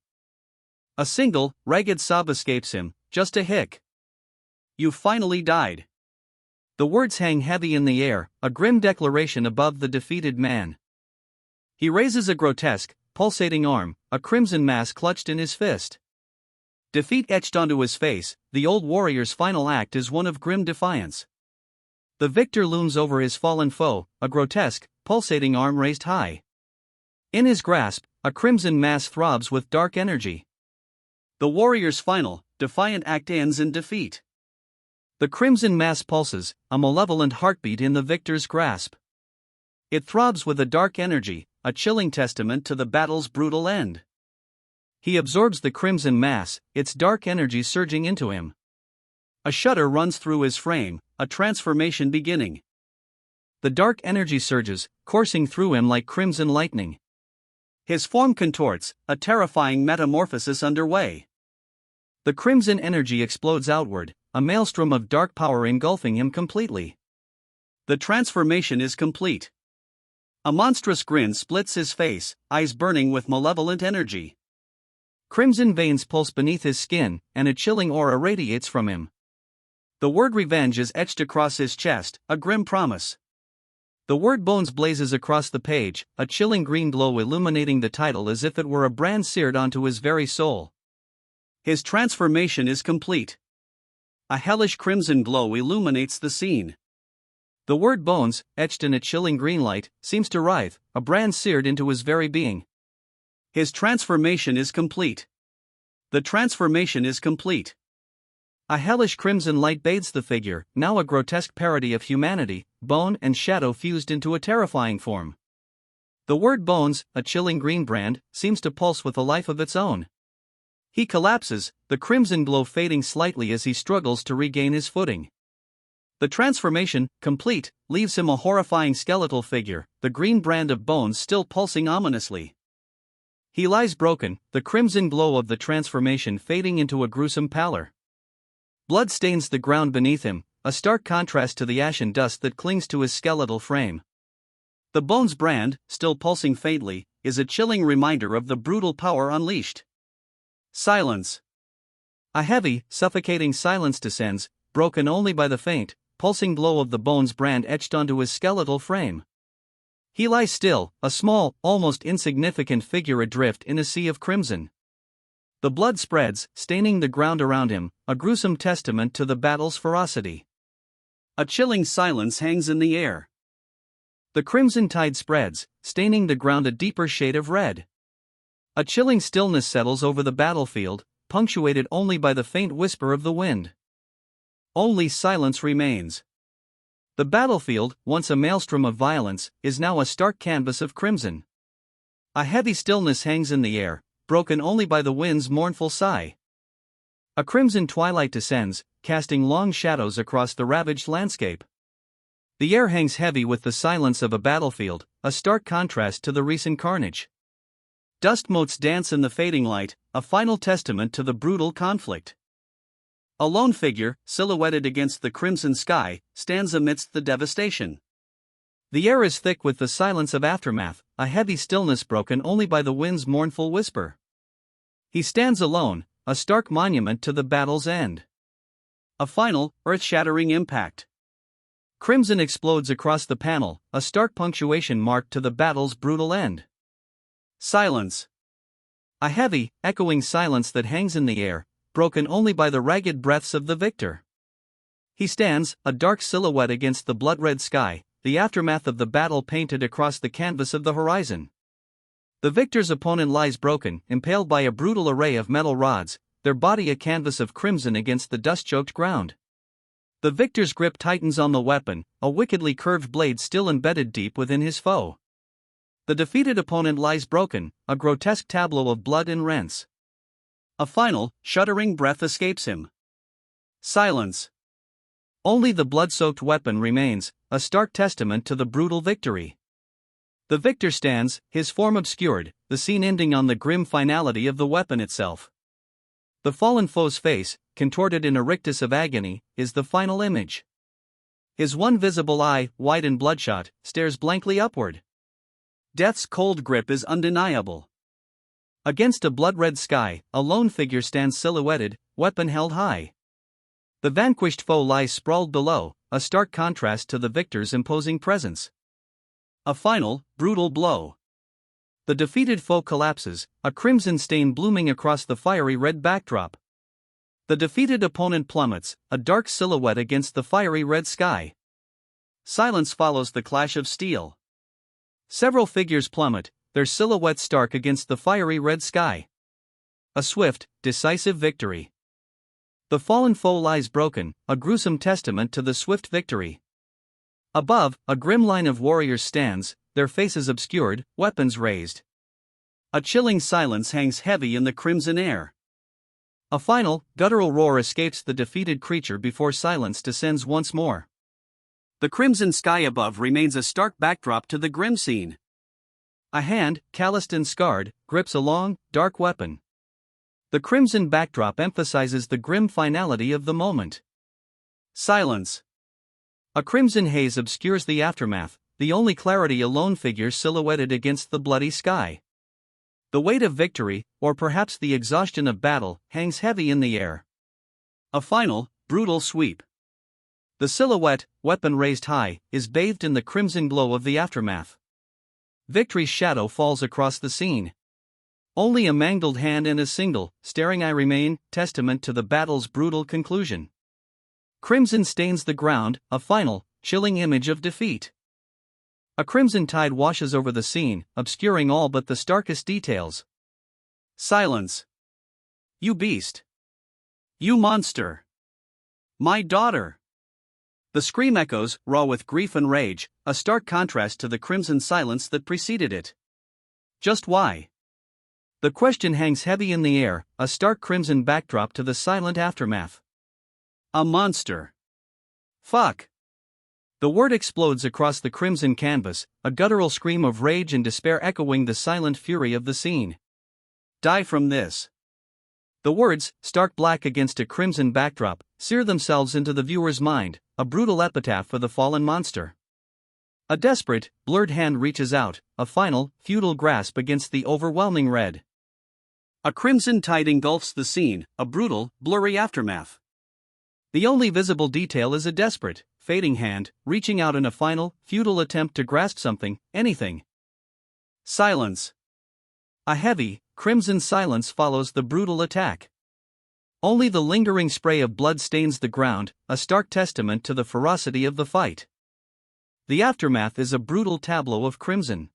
A single, ragged sob escapes him, just a hic. "You finally died." The words hang heavy in the air, a grim declaration above the defeated man. He raises a grotesque, pulsating arm, a crimson mass clutched in his fist. Defeat etched onto his face, the old warrior's final act is one of grim defiance. The victor looms over his fallen foe, a grotesque, pulsating arm raised high. In his grasp, a crimson mass throbs with dark energy. The warrior's final, defiant act ends in defeat. The crimson mass pulses, a malevolent heartbeat in the victor's grasp. It throbs with a dark energy, a chilling testament to the battle's brutal end. He absorbs the crimson mass, its dark energy surging into him. A shudder runs through his frame, a transformation beginning. The dark energy surges, coursing through him like crimson lightning. His form contorts, a terrifying metamorphosis underway. The crimson energy explodes outward, a maelstrom of dark power engulfing him completely. The transformation is complete. A monstrous grin splits his face, eyes burning with malevolent energy. Crimson veins pulse beneath his skin, and a chilling aura radiates from him. The word revenge is etched across his chest, a grim promise. The word bones blazes across the page, a chilling green glow illuminating the title as if it were a brand seared onto his very soul. His transformation is complete. A hellish crimson glow illuminates the scene. The word bones, etched in a chilling green light, seems to writhe, a brand seared into his very being. His transformation is complete. The transformation is complete. A hellish crimson light bathes the figure, now a grotesque parody of humanity, bone and shadow fused into a terrifying form. The word bones, a chilling green brand, seems to pulse with a life of its own. He collapses, the crimson glow fading slightly as he struggles to regain his footing. The transformation, complete, leaves him a horrifying skeletal figure, the green brand of bones still pulsing ominously. He lies broken, the crimson glow of the transformation fading into a gruesome pallor. Blood stains the ground beneath him, a stark contrast to the ashen dust that clings to his skeletal frame. The bones brand, still pulsing faintly, is a chilling reminder of the brutal power unleashed. Silence. A heavy, suffocating silence descends, broken only by the faint, pulsing glow of the bones brand etched onto his skeletal frame. He lies still, a small, almost insignificant figure adrift in a sea of crimson. The blood spreads, staining the ground around him, a gruesome testament to the battle's ferocity. A chilling silence hangs in the air. The crimson tide spreads, staining the ground a deeper shade of red. A chilling stillness settles over the battlefield, punctuated only by the faint whisper of the wind. Only silence remains. The battlefield, once a maelstrom of violence, is now a stark canvas of crimson. A heavy stillness hangs in the air, broken only by the wind's mournful sigh. A crimson twilight descends, casting long shadows across the ravaged landscape. The air hangs heavy with the silence of a battlefield, a stark contrast to the recent carnage. Dust motes dance in the fading light, a final testament to the brutal conflict. A lone figure, silhouetted against the crimson sky, stands amidst the devastation. The air is thick with the silence of aftermath, a heavy stillness broken only by the wind's mournful whisper. He stands alone, a stark monument to the battle's end. A final, earth-shattering impact. Crimson explodes across the panel, a stark punctuation mark to the battle's brutal end. Silence. A heavy, echoing silence that hangs in the air, broken only by the ragged breaths of the victor. He stands, a dark silhouette against the blood-red sky, the aftermath of the battle painted across the canvas of the horizon. The victor's opponent lies broken, impaled by a brutal array of metal rods, their body a canvas of crimson against the dust-choked ground. The victor's grip tightens on the weapon, a wickedly curved blade still embedded deep within his foe. The defeated opponent lies broken, a grotesque tableau of blood and rents. A final, shuddering breath escapes him. Silence. Only the blood-soaked weapon remains, a stark testament to the brutal victory. The victor stands, his form obscured, the scene ending on the grim finality of the weapon itself. The fallen foe's face, contorted in a rictus of agony, is the final image. His one visible eye, wide and bloodshot, stares blankly upward. Death's cold grip is undeniable. Against a blood-red sky, a lone figure stands silhouetted, weapon held high. The vanquished foe lies sprawled below, a stark contrast to the victor's imposing presence. A final, brutal blow. The defeated foe collapses, a crimson stain blooming across the fiery red backdrop. The defeated opponent plummets, a dark silhouette against the fiery red sky. Silence follows the clash of steel. Several figures plummet, their silhouettes stark against the fiery red sky. A swift, decisive victory. The fallen foe lies broken, a gruesome testament to the swift victory. Above, a grim line of warriors stands, their faces obscured, weapons raised. A chilling silence hangs heavy in the crimson air. A final, guttural roar escapes the defeated creature before silence descends once more. The crimson sky above remains a stark backdrop to the grim scene. A hand, calloused and scarred, grips a long, dark weapon. The crimson backdrop emphasizes the grim finality of the moment. Silence. A crimson haze obscures the aftermath, the only clarity a lone figure silhouetted against the bloody sky. The weight of victory, or perhaps the exhaustion of battle, hangs heavy in the air. A final, brutal sweep. The silhouette, weapon raised high, is bathed in the crimson glow of the aftermath. Victory's shadow falls across the scene. Only a mangled hand and a single, staring eye remain, testament to the battle's brutal conclusion. Crimson stains the ground, a final, chilling image of defeat. A crimson tide washes over the scene, obscuring all but the starkest details. Silence. You beast. You monster. My daughter. The scream echoes, raw with grief and rage, a stark contrast to the crimson silence that preceded it. Just why? The question hangs heavy in the air, a stark crimson backdrop to the silent aftermath. A monster. Fuck. The word explodes across the crimson canvas, a guttural scream of rage and despair echoing the silent fury of the scene. Die from this. The words, stark black against a crimson backdrop, sear themselves into the viewer's mind, a brutal epitaph for the fallen monster. A desperate, blurred hand reaches out, a final, futile grasp against the overwhelming red. A crimson tide engulfs the scene, a brutal, blurry aftermath. The only visible detail is a desperate, fading hand, reaching out in a final, futile attempt to grasp something, anything. Silence. A heavy, crimson silence follows the brutal attack. Only the lingering spray of blood stains the ground, a stark testament to the ferocity of the fight. The aftermath is a brutal tableau of crimson.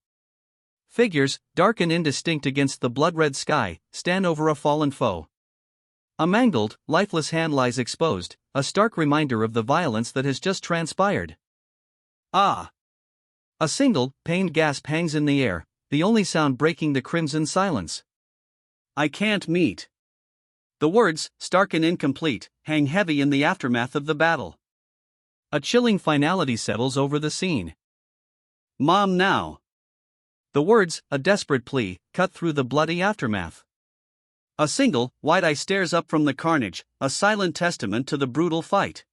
Figures, dark and indistinct against the blood-red sky, stand over a fallen foe. A mangled, lifeless hand lies exposed, a stark reminder of the violence that has just transpired. Ah! A single, pained gasp hangs in the air, the only sound breaking the crimson silence. I can't meet. The words, stark and incomplete, hang heavy in the aftermath of the battle. A chilling finality settles over the scene. Mom now. The words, a desperate plea, cut through the bloody aftermath. A single, wide eye stares up from the carnage, a silent testament to the brutal fight.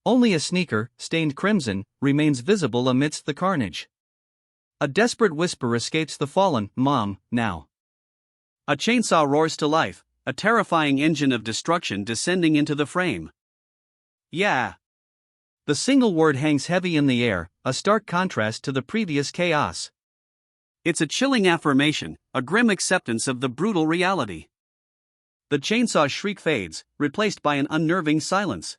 Only a sneaker, stained crimson, remains visible amidst the carnage. A desperate whisper escapes the fallen, Mom, now. A chainsaw roars to life, a terrifying engine of destruction descending into the frame. Yeah. The single word hangs heavy in the air, a stark contrast to the previous chaos. It's a chilling affirmation, a grim acceptance of the brutal reality. The chainsaw's shriek fades, replaced by an unnerving silence.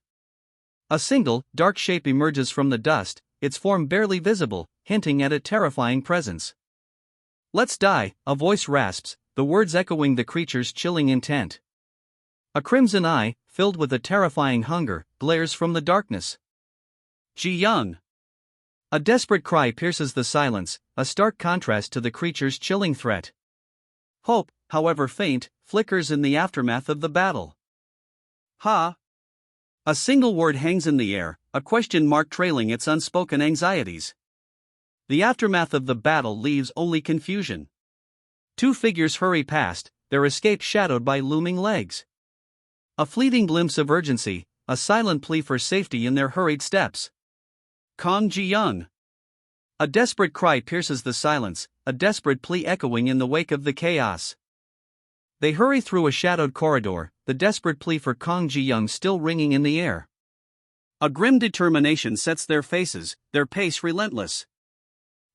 A single, dark shape emerges from the dust, its form barely visible, hinting at a terrifying presence. Let's die, a voice rasps, the words echoing the creature's chilling intent. A crimson eye, filled with a terrifying hunger, glares from the darkness. Ji-young. A desperate cry pierces the silence, a stark contrast to the creature's chilling threat. Hope, however faint, flickers in the aftermath of the battle. Ha! A single word hangs in the air, a question mark trailing its unspoken anxieties. The aftermath of the battle leaves only confusion. Two figures hurry past, their escape shadowed by looming legs. A fleeting glimpse of urgency, a silent plea for safety in their hurried steps. Kong Ji-young. A desperate cry pierces the silence, a desperate plea echoing in the wake of the chaos. They hurry through a shadowed corridor, the desperate plea for Kong Ji-young still ringing in the air. A grim determination sets their faces, their pace relentless.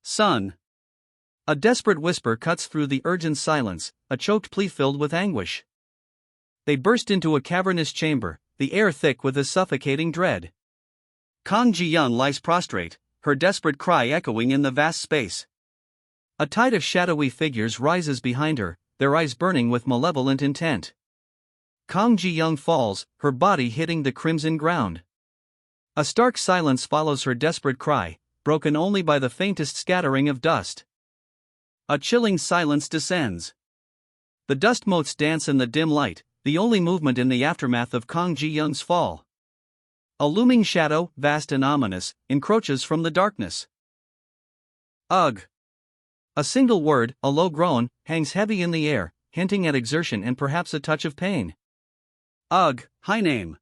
Son. A desperate whisper cuts through the urgent silence, a choked plea filled with anguish. They burst into a cavernous chamber, the air thick with a suffocating dread. Kong Ji-young lies prostrate, her desperate cry echoing in the vast space. A tide of shadowy figures rises behind her, their eyes burning with malevolent intent. Kong Ji-young falls, her body hitting the crimson ground. A stark silence follows her desperate cry, broken only by the faintest scattering of dust. A chilling silence descends. The dust motes dance in the dim light, the only movement in the aftermath of Kong Ji-young's fall. A looming shadow, vast and ominous, encroaches from the darkness. Ugh. A single word, a low groan, hangs heavy in the air, hinting at exertion and perhaps a touch of pain. Ugh, high name.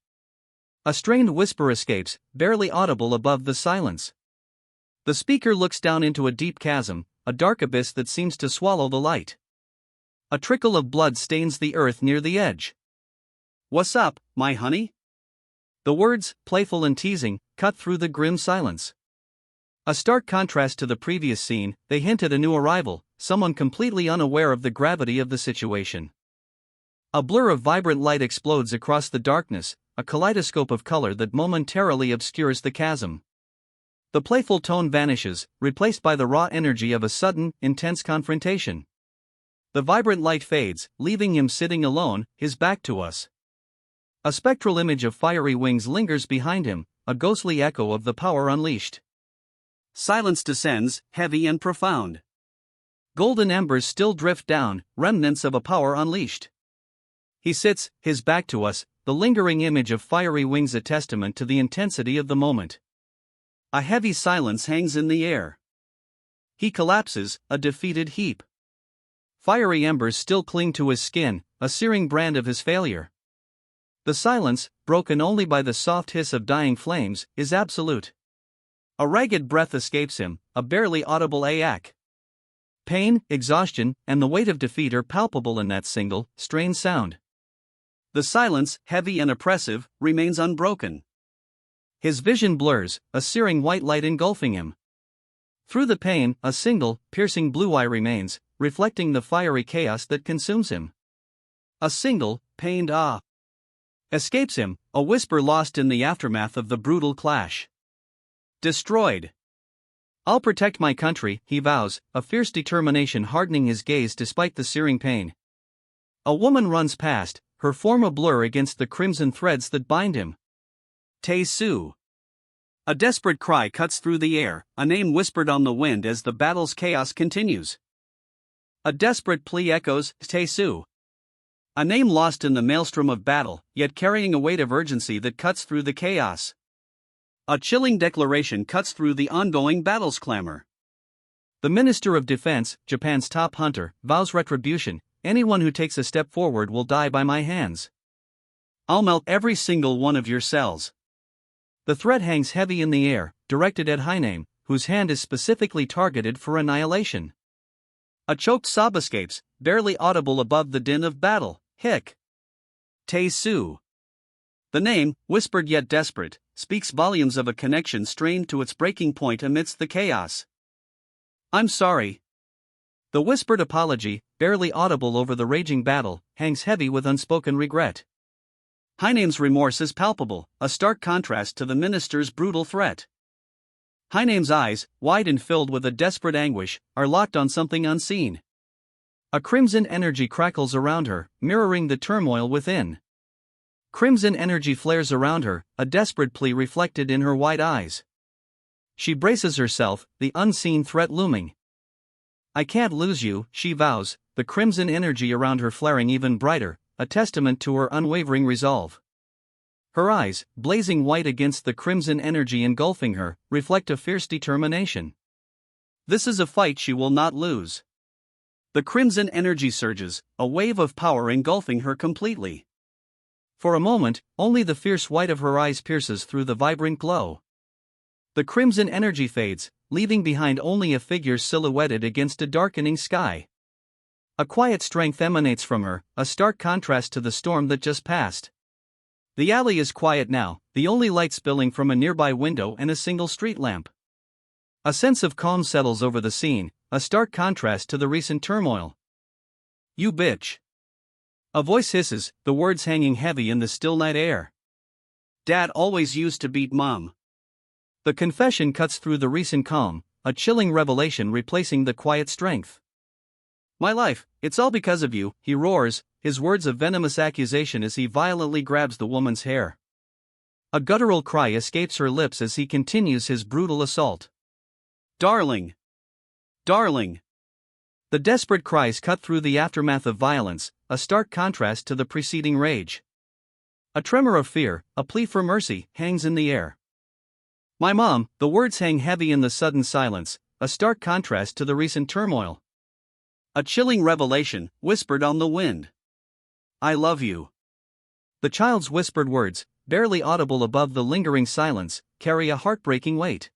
A strained whisper escapes, barely audible above the silence. The speaker looks down into a deep chasm, a dark abyss that seems to swallow the light. A trickle of blood stains the earth near the edge. What's up, my honey? The words, playful and teasing, cut through the grim silence. A stark contrast to the previous scene, they hint at a new arrival, someone completely unaware of the gravity of the situation. A blur of vibrant light explodes across the darkness, a kaleidoscope of color that momentarily obscures the chasm. The playful tone vanishes, replaced by the raw energy of a sudden, intense confrontation. The vibrant light fades, leaving him sitting alone, his back to us. A spectral image of fiery wings lingers behind him, a ghostly echo of the power unleashed. Silence descends, heavy and profound. Golden embers still drift down, remnants of a power unleashed. He sits, his back to us, the lingering image of fiery wings a testament to the intensity of the moment. A heavy silence hangs in the air. He collapses, a defeated heap. Fiery embers still cling to his skin, a searing brand of his failure. The silence, broken only by the soft hiss of dying flames, is absolute. A ragged breath escapes him, a barely audible ayak. Pain, exhaustion, and the weight of defeat are palpable in that single, strained sound. The silence, heavy and oppressive, remains unbroken. His vision blurs, a searing white light engulfing him. Through the pain, a single, piercing blue eye remains, reflecting the fiery chaos that consumes him. A single, pained ah escapes him, a whisper lost in the aftermath of the brutal clash. Destroyed. I'll protect my country, he vows, a fierce determination hardening his gaze despite the searing pain. A woman runs past, her form a blur against the crimson threads that bind him. Tae-soo. A desperate cry cuts through the air, a name whispered on the wind as the battle's chaos continues. A desperate plea echoes, Tae-soo. A name lost in the maelstrom of battle, yet carrying a weight of urgency that cuts through the chaos. A chilling declaration cuts through the ongoing battle's clamor. The Minister of Defense, Japan's top hunter, vows retribution. Anyone who takes a step forward will die by my hands. I'll melt every single one of your cells. The threat hangs heavy in the air, directed at Hainame, whose hand is specifically targeted for annihilation. A choked sob escapes, barely audible above the din of battle. Hic. Tae-soo. The name, whispered yet desperate, speaks volumes of a connection strained to its breaking point amidst the chaos. I'm sorry. The whispered apology, barely audible over the raging battle, hangs heavy with unspoken regret. Hainame's remorse is palpable, a stark contrast to the minister's brutal threat. Hainame's eyes, wide and filled with a desperate anguish, are locked on something unseen. A crimson energy crackles around her, mirroring the turmoil within. Crimson energy flares around her, a desperate plea reflected in her wide eyes. She braces herself, the unseen threat looming. I can't lose you, she vows, the crimson energy around her flaring even brighter, a testament to her unwavering resolve. Her eyes, blazing white against the crimson energy engulfing her, reflect a fierce determination. This is a fight she will not lose. The crimson energy surges, a wave of power engulfing her completely. For a moment, only the fierce white of her eyes pierces through the vibrant glow. The crimson energy fades, leaving behind only a figure silhouetted against a darkening sky. A quiet strength emanates from her, a stark contrast to the storm that just passed. The alley is quiet now, the only light spilling from a nearby window and a single street lamp. A sense of calm settles over the scene, a stark contrast to the recent turmoil. You bitch. A voice hisses, the words hanging heavy in the still night air. Dad always used to beat Mom. The confession cuts through the recent calm, a chilling revelation replacing the quiet strength. My life, it's all because of you, he roars, his words a venomous accusation as he violently grabs the woman's hair. A guttural cry escapes her lips as he continues his brutal assault. Darling! Darling! The desperate cries cut through the aftermath of violence, a stark contrast to the preceding rage. A tremor of fear, a plea for mercy, hangs in the air. My mom, the words hang heavy in the sudden silence, a stark contrast to the recent turmoil. A chilling revelation, whispered on the wind. I love you. The child's whispered words, barely audible above the lingering silence, carry a heartbreaking weight.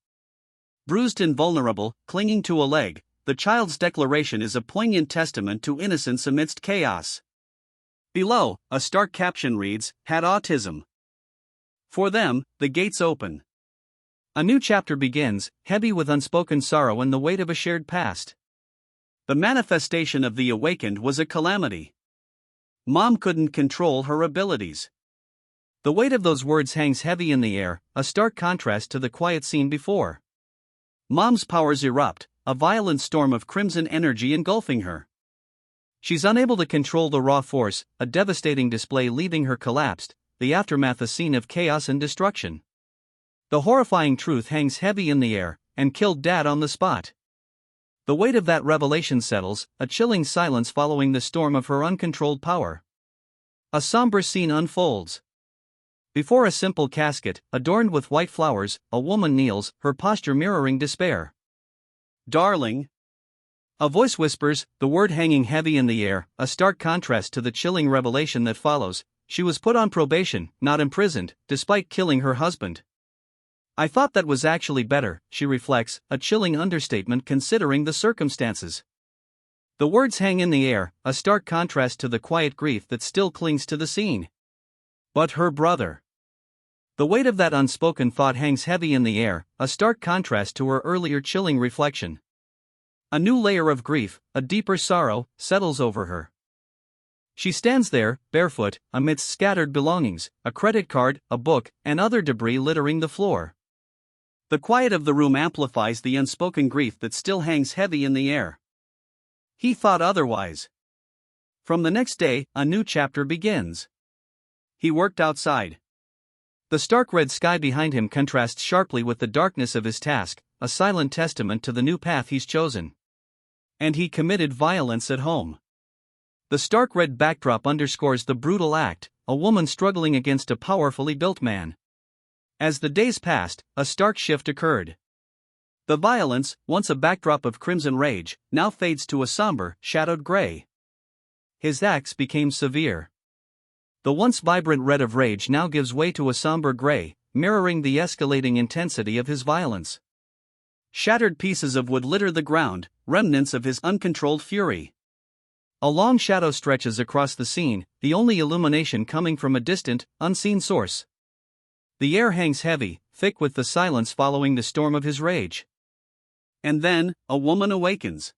Bruised and vulnerable, clinging to a leg, the child's declaration is a poignant testament to innocence amidst chaos. Below, a stark caption reads, Had autism. For them, the gates open. A new chapter begins, heavy with unspoken sorrow and the weight of a shared past. The manifestation of the awakened was a calamity. Mom couldn't control her abilities. The weight of those words hangs heavy in the air, a stark contrast to the quiet scene before. Mom's powers erupt, a violent storm of crimson energy engulfing her. She's unable to control the raw force, a devastating display leaving her collapsed, the aftermath a scene of chaos and destruction. The horrifying truth hangs heavy in the air, and killed Dad on the spot. The weight of that revelation settles, a chilling silence following the storm of her uncontrolled power. A somber scene unfolds. Before a simple casket, adorned with white flowers, a woman kneels, her posture mirroring despair. "Darling." A voice whispers, the word hanging heavy in the air, a stark contrast to the chilling revelation that follows. She was put on probation, not imprisoned, despite killing her husband. "I thought that was actually better," she reflects, a chilling understatement considering the circumstances. The words hang in the air, a stark contrast to the quiet grief that still clings to the scene. But her brother. The weight of that unspoken thought hangs heavy in the air, a stark contrast to her earlier chilling reflection. A new layer of grief, a deeper sorrow, settles over her. She stands there, barefoot, amidst scattered belongings, a credit card, a book, and other debris littering the floor. The quiet of the room amplifies the unspoken grief that still hangs heavy in the air. He thought otherwise. From the next day, a new chapter begins. He worked outside. The stark red sky behind him contrasts sharply with the darkness of his task, a silent testament to the new path he's chosen. And he committed violence at home. The stark red backdrop underscores the brutal act, a woman struggling against a powerfully built man. As the days passed, a stark shift occurred. The violence, once a backdrop of crimson rage, now fades to a somber, shadowed gray. His acts became severe. The once vibrant red of rage now gives way to a somber gray, mirroring the escalating intensity of his violence. Shattered pieces of wood litter the ground, remnants of his uncontrolled fury. A long shadow stretches across the scene, the only illumination coming from a distant, unseen source. The air hangs heavy, thick with the silence following the storm of his rage. And then, a woman awakens.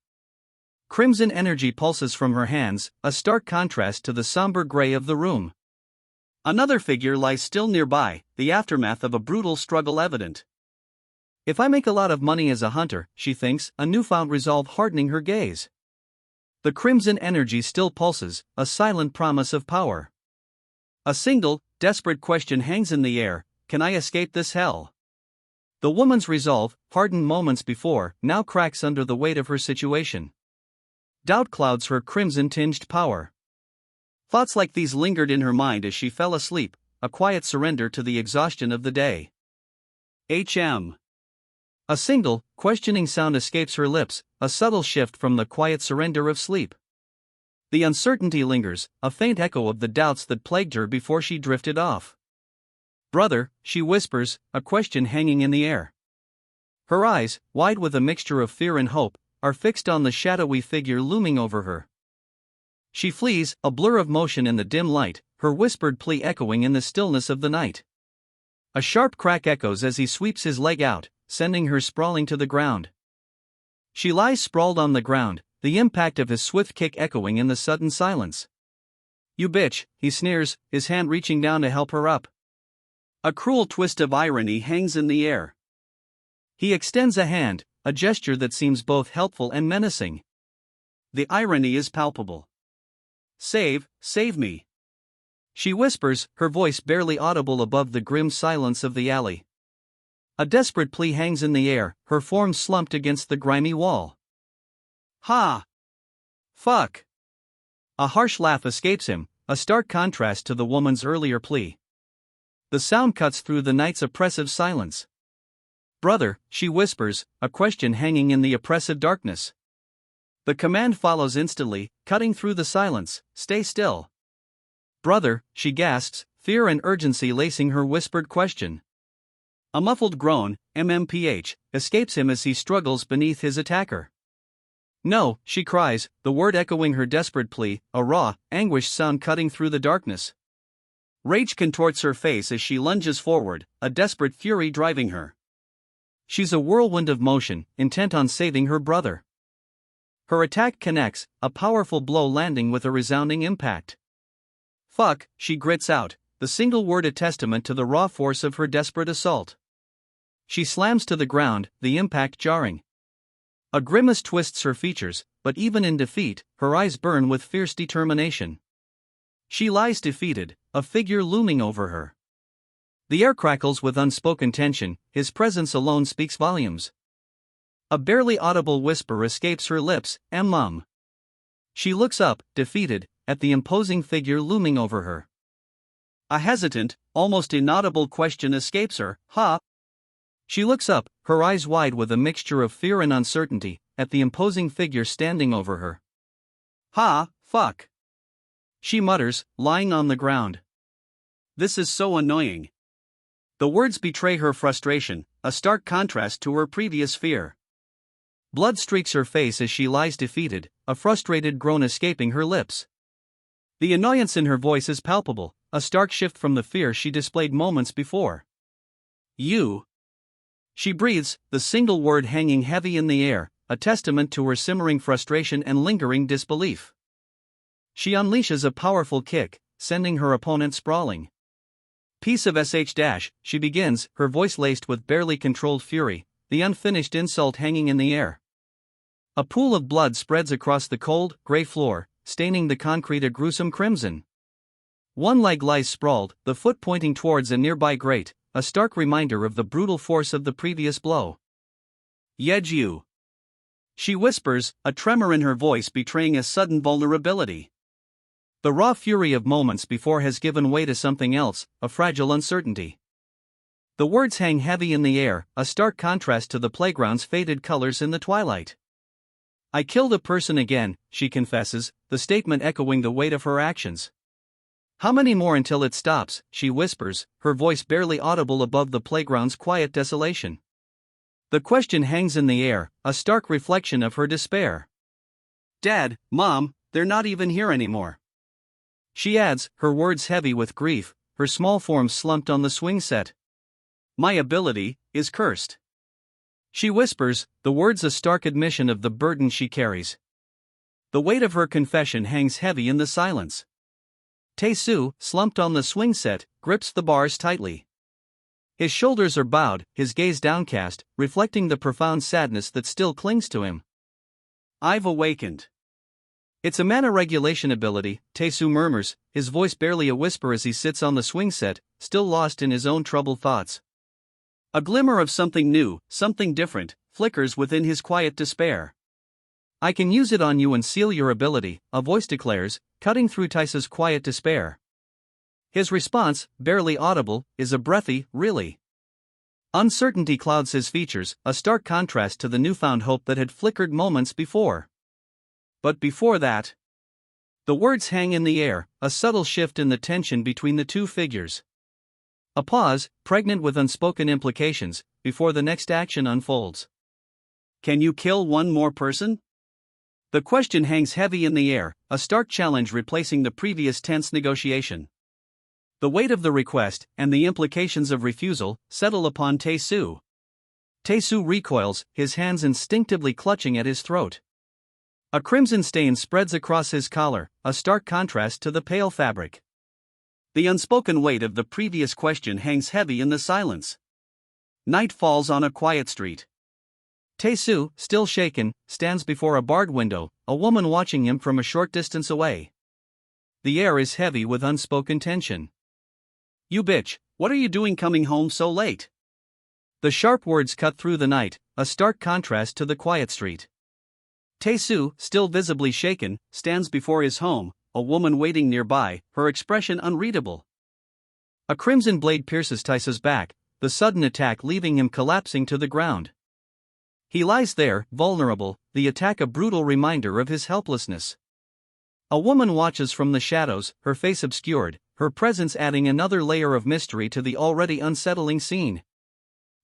Crimson energy pulses from her hands, a stark contrast to the somber gray of the room. Another figure lies still nearby, the aftermath of a brutal struggle evident. "If I make a lot of money as a hunter," she thinks, a newfound resolve hardening her gaze. The crimson energy still pulses, a silent promise of power. A single, desperate question hangs in the air: can I escape this hell? The woman's resolve, hardened moments before, now cracks under the weight of her situation. Doubt clouds her crimson-tinged power. Thoughts like these lingered in her mind as she fell asleep, a quiet surrender to the exhaustion of the day. "HM." A single, questioning sound escapes her lips, a subtle shift from the quiet surrender of sleep. The uncertainty lingers, a faint echo of the doubts that plagued her before she drifted off. "Brother," she whispers, a question hanging in the air. Her eyes, wide with a mixture of fear and hope, are fixed on the shadowy figure looming over her. She flees, a blur of motion in the dim light, her whispered plea echoing in the stillness of the night. A sharp crack echoes as he sweeps his leg out, sending her sprawling to the ground. She lies sprawled on the ground, the impact of his swift kick echoing in the sudden silence. "You bitch," he sneers, his hand reaching down to help her up. A cruel twist of irony hangs in the air. He extends a hand, a gesture that seems both helpful and menacing. The irony is palpable. Save me." She whispers, her voice barely audible above the grim silence of the alley. A desperate plea hangs in the air, her form slumped against the grimy wall. "Ha! Fuck!" A harsh laugh escapes him, a stark contrast to the woman's earlier plea. The sound cuts through the night's oppressive silence. "Brother," she whispers, a question hanging in the oppressive darkness. The command follows instantly, cutting through the silence: "Stay still." "Brother," she gasps, fear and urgency lacing her whispered question. A muffled groan, MMPH, escapes him as he struggles beneath his attacker. "No," she cries, the word echoing her desperate plea, a raw, anguished sound cutting through the darkness. Rage contorts her face as she lunges forward, a desperate fury driving her. She's a whirlwind of motion, intent on saving her brother. Her attack connects, a powerful blow landing with a resounding impact. "Fuck," she grits out, the single word a testament to the raw force of her desperate assault. She slams to the ground, the impact jarring. A grimace twists her features, but even in defeat, her eyes burn with fierce determination. She lies defeated, a figure looming over her. The air crackles with unspoken tension, his presence alone speaks volumes. A barely audible whisper escapes her lips, "Mum." She looks up, defeated, at the imposing figure looming over her. A hesitant, almost inaudible question escapes her, "Ha?" She looks up, her eyes wide with a mixture of fear and uncertainty, at the imposing figure standing over her. "Ha, fuck," she mutters, lying on the ground. "This is so annoying." The words betray her frustration, a stark contrast to her previous fear. Blood streaks her face as she lies defeated, a frustrated groan escaping her lips. The annoyance in her voice is palpable, a stark shift from the fear she displayed moments before. "You." She breathes, the single word hanging heavy in the air, a testament to her simmering frustration and lingering disbelief. She unleashes a powerful kick, sending her opponent sprawling. "Piece of sh-" she begins, her voice laced with barely controlled fury, the unfinished insult hanging in the air. A pool of blood spreads across the cold, gray floor, staining the concrete a gruesome crimson. One leg lies sprawled, the foot pointing towards a nearby grate, a stark reminder of the brutal force of the previous blow. "You," she whispers, a tremor in her voice betraying a sudden vulnerability. The raw fury of moments before has given way to something else, a fragile uncertainty. The words hang heavy in the air, a stark contrast to the playground's faded colors in the twilight. "I killed a person again," she confesses, the statement echoing the weight of her actions. "How many more until it stops?" she whispers, her voice barely audible above the playground's quiet desolation. The question hangs in the air, a stark reflection of her despair. "Dad, Mom, they're not even here anymore," she adds, her words heavy with grief, her small form slumped on the swing set. "My ability is cursed," she whispers, the words a stark admission of the burden she carries. The weight of her confession hangs heavy in the silence. Tae-soo, slumped on the swing set, grips the bars tightly. His shoulders are bowed, his gaze downcast, reflecting the profound sadness that still clings to him. "I've awakened." "It's a mana regulation ability," Tae-soo murmurs, his voice barely a whisper as he sits on the swing set, still lost in his own troubled thoughts. A glimmer of something new, something different, flickers within his quiet despair. "I can use it on you and seal your ability," a voice declares, cutting through Tae-soo's quiet despair. His response, barely audible, is a breathy, "Really?" Uncertainty clouds his features, a stark contrast to the newfound hope that had flickered moments before. "But before that..." The words hang in the air, a subtle shift in the tension between the two figures. A pause, pregnant with unspoken implications, before the next action unfolds. "Can you kill one more person?" The question hangs heavy in the air, a stark challenge replacing the previous tense negotiation. The weight of the request, and the implications of refusal, settle upon Tae-soo. Tae-soo recoils, his hands instinctively clutching at his throat. A crimson stain spreads across his collar, a stark contrast to the pale fabric. The unspoken weight of the previous question hangs heavy in the silence. Night falls on a quiet street. Tae-soo, still shaken, stands before a barred window, a woman watching him from a short distance away. The air is heavy with unspoken tension. "You bitch, what are you doing coming home so late?" The sharp words cut through the night, a stark contrast to the quiet street. Tae-soo, still visibly shaken, stands before his home, a woman waiting nearby, her expression unreadable. A crimson blade pierces Tae-soo's back, the sudden attack leaving him collapsing to the ground. He lies there, vulnerable, the attack a brutal reminder of his helplessness. A woman watches from the shadows, her face obscured, her presence adding another layer of mystery to the already unsettling scene.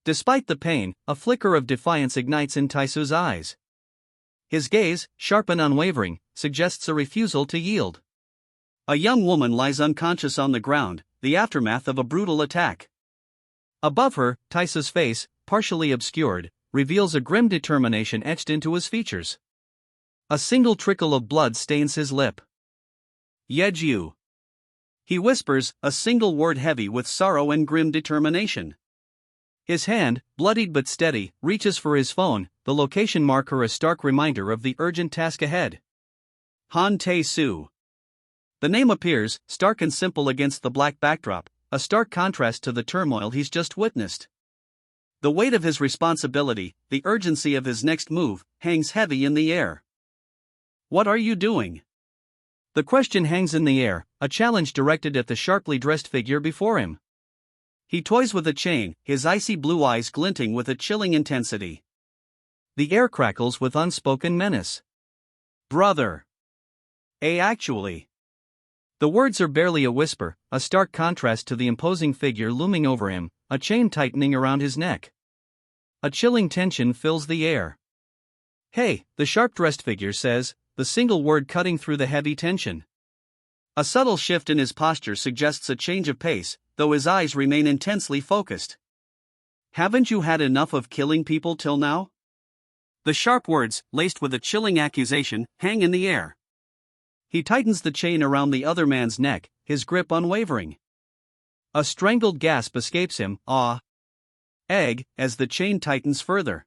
Despite the pain, a flicker of defiance ignites in Tae-soo's eyes. His gaze, sharp and unwavering, suggests a refusal to yield. A young woman lies unconscious on the ground, the aftermath of a brutal attack. Above her, Tae-soo's face, partially obscured, reveals a grim determination etched into his features. A single trickle of blood stains his lip. "You," he whispers, a single word heavy with sorrow and grim determination. His hand, bloodied but steady, reaches for his phone, the location marker a stark reminder of the urgent task ahead. Han Tae-soo. The name appears, stark and simple against the black backdrop, a stark contrast to the turmoil he's just witnessed. The weight of his responsibility, the urgency of his next move, hangs heavy in the air. What are you doing? The question hangs in the air, a challenge directed at the sharply dressed figure before him. He toys with a chain, his icy blue eyes glinting with a chilling intensity. The air crackles with unspoken menace. Brother. Actually. The words are barely a whisper, a stark contrast to the imposing figure looming over him, a chain tightening around his neck. A chilling tension fills the air. Hey, the sharp-dressed figure says, the single word cutting through the heavy tension. A subtle shift in his posture suggests a change of pace, though his eyes remain intensely focused. Haven't you had enough of killing people till now? The sharp words, laced with a chilling accusation, hang in the air. He tightens the chain around the other man's neck, his grip unwavering. A strangled gasp escapes him, as the chain tightens further.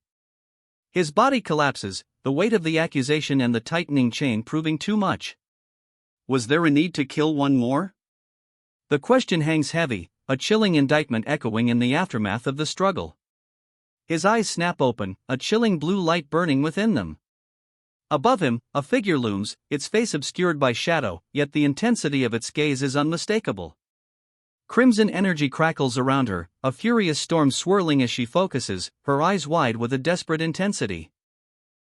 His body collapses, the weight of the accusation and the tightening chain proving too much. Was there a need to kill one more? The question hangs heavy, a chilling indictment echoing in the aftermath of the struggle. His eyes snap open, a chilling blue light burning within them. Above him, a figure looms, its face obscured by shadow, yet the intensity of its gaze is unmistakable. Crimson energy crackles around her, a furious storm swirling as she focuses, her eyes wide with a desperate intensity.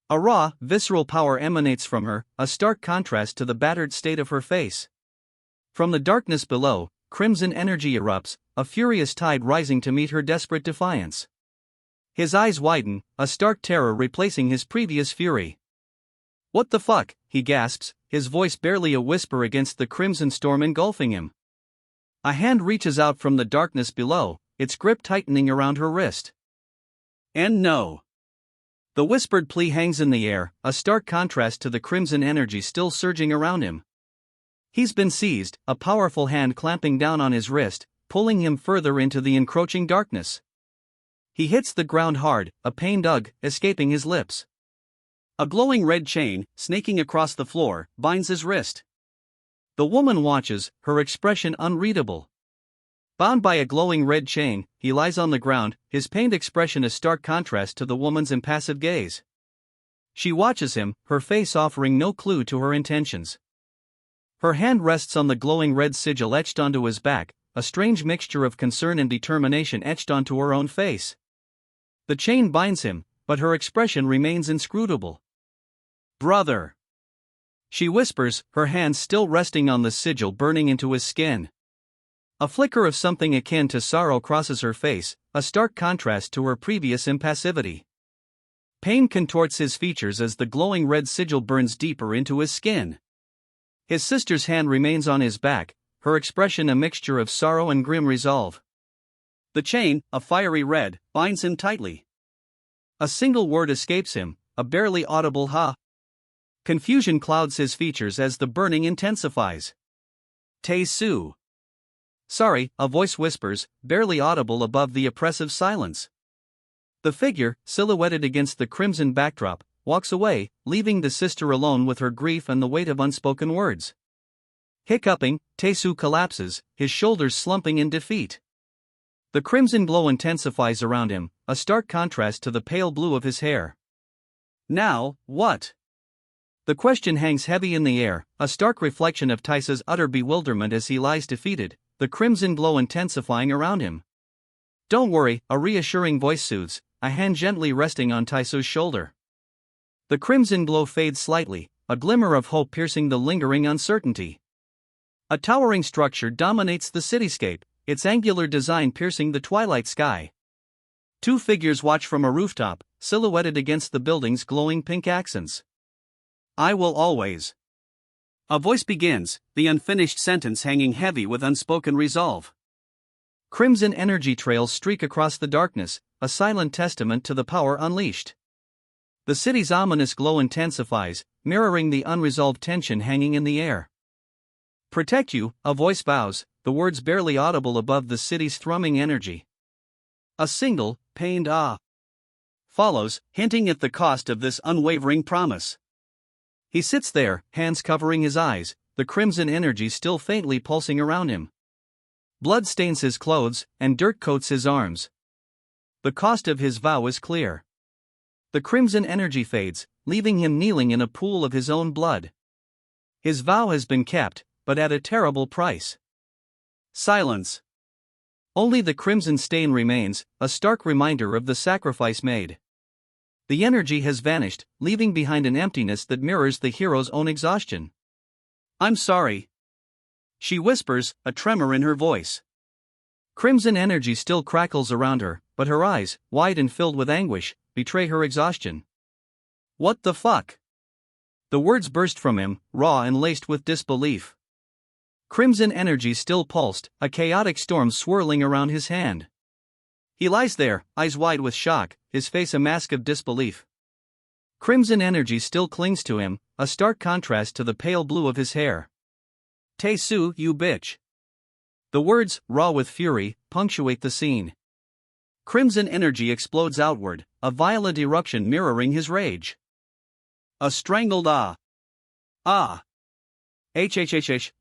A raw, visceral power emanates from her, a stark contrast to the battered state of her face. From the darkness below, crimson energy erupts, a furious tide rising to meet her desperate defiance. His eyes widen, a stark terror replacing his previous fury. What the fuck, he gasps, his voice barely a whisper against the crimson storm engulfing him. A hand reaches out from the darkness below, its grip tightening around her wrist. And no. The whispered plea hangs in the air, a stark contrast to the crimson energy still surging around him. He's been seized, a powerful hand clamping down on his wrist, pulling him further into the encroaching darkness. He hits the ground hard, a pained ugh escaping his lips. A glowing red chain, snaking across the floor, binds his wrist. The woman watches, her expression unreadable. Bound by a glowing red chain, he lies on the ground, his pained expression a stark contrast to the woman's impassive gaze. She watches him, her face offering no clue to her intentions. Her hand rests on the glowing red sigil etched onto his back, a strange mixture of concern and determination etched onto her own face. The chain binds him, but her expression remains inscrutable. Brother. She whispers, her hands still resting on the sigil burning into his skin. A flicker of something akin to sorrow crosses her face, a stark contrast to her previous impassivity. Pain contorts his features as the glowing red sigil burns deeper into his skin. His sister's hand remains on his back, her expression a mixture of sorrow and grim resolve. The chain, a fiery red, binds him tightly. A single word escapes him, a barely audible ha. Confusion clouds his features as the burning intensifies. Tae-soo. Sorry, a voice whispers, barely audible above the oppressive silence. The figure, silhouetted against the crimson backdrop, walks away, leaving the sister alone with her grief and the weight of unspoken words. Hiccuping, Tae-soo collapses, his shoulders slumping in defeat. The crimson glow intensifies around him, a stark contrast to the pale blue of his hair. Now, what? The question hangs heavy in the air, a stark reflection of Taisa's utter bewilderment as he lies defeated, the crimson glow intensifying around him. Don't worry, a reassuring voice soothes, a hand gently resting on Taisa's shoulder. The crimson glow fades slightly, a glimmer of hope piercing the lingering uncertainty. A towering structure dominates the cityscape, its angular design piercing the twilight sky. Two figures watch from a rooftop, silhouetted against the building's glowing pink accents. I will always. A voice begins, the unfinished sentence hanging heavy with unspoken resolve. Crimson energy trails streak across the darkness, a silent testament to the power unleashed. The city's ominous glow intensifies, mirroring the unresolved tension hanging in the air. Protect you, a voice vows, the words barely audible above the city's thrumming energy. A single, pained ah follows, hinting at the cost of this unwavering promise. He sits there, hands covering his eyes, the crimson energy still faintly pulsing around him. Blood stains his clothes, and dirt coats his arms. The cost of his vow is clear. The crimson energy fades, leaving him kneeling in a pool of his own blood. His vow has been kept, but at a terrible price. Silence. Only the crimson stain remains, a stark reminder of the sacrifice made. The energy has vanished, leaving behind an emptiness that mirrors the hero's own exhaustion. "I'm sorry," she whispers, a tremor in her voice. Crimson energy still crackles around her, but her eyes, wide and filled with anguish, betray her exhaustion. "What the fuck?" The words burst from him, raw and laced with disbelief. Crimson energy still pulsed, a chaotic storm swirling around his hand. He lies there, eyes wide with shock, his face a mask of disbelief. Crimson energy still clings to him, a stark contrast to the pale blue of his hair. "Tae-soo, you bitch." The words, raw with fury, punctuate the scene. Crimson energy explodes outward, a violent eruption mirroring his rage. A strangled ah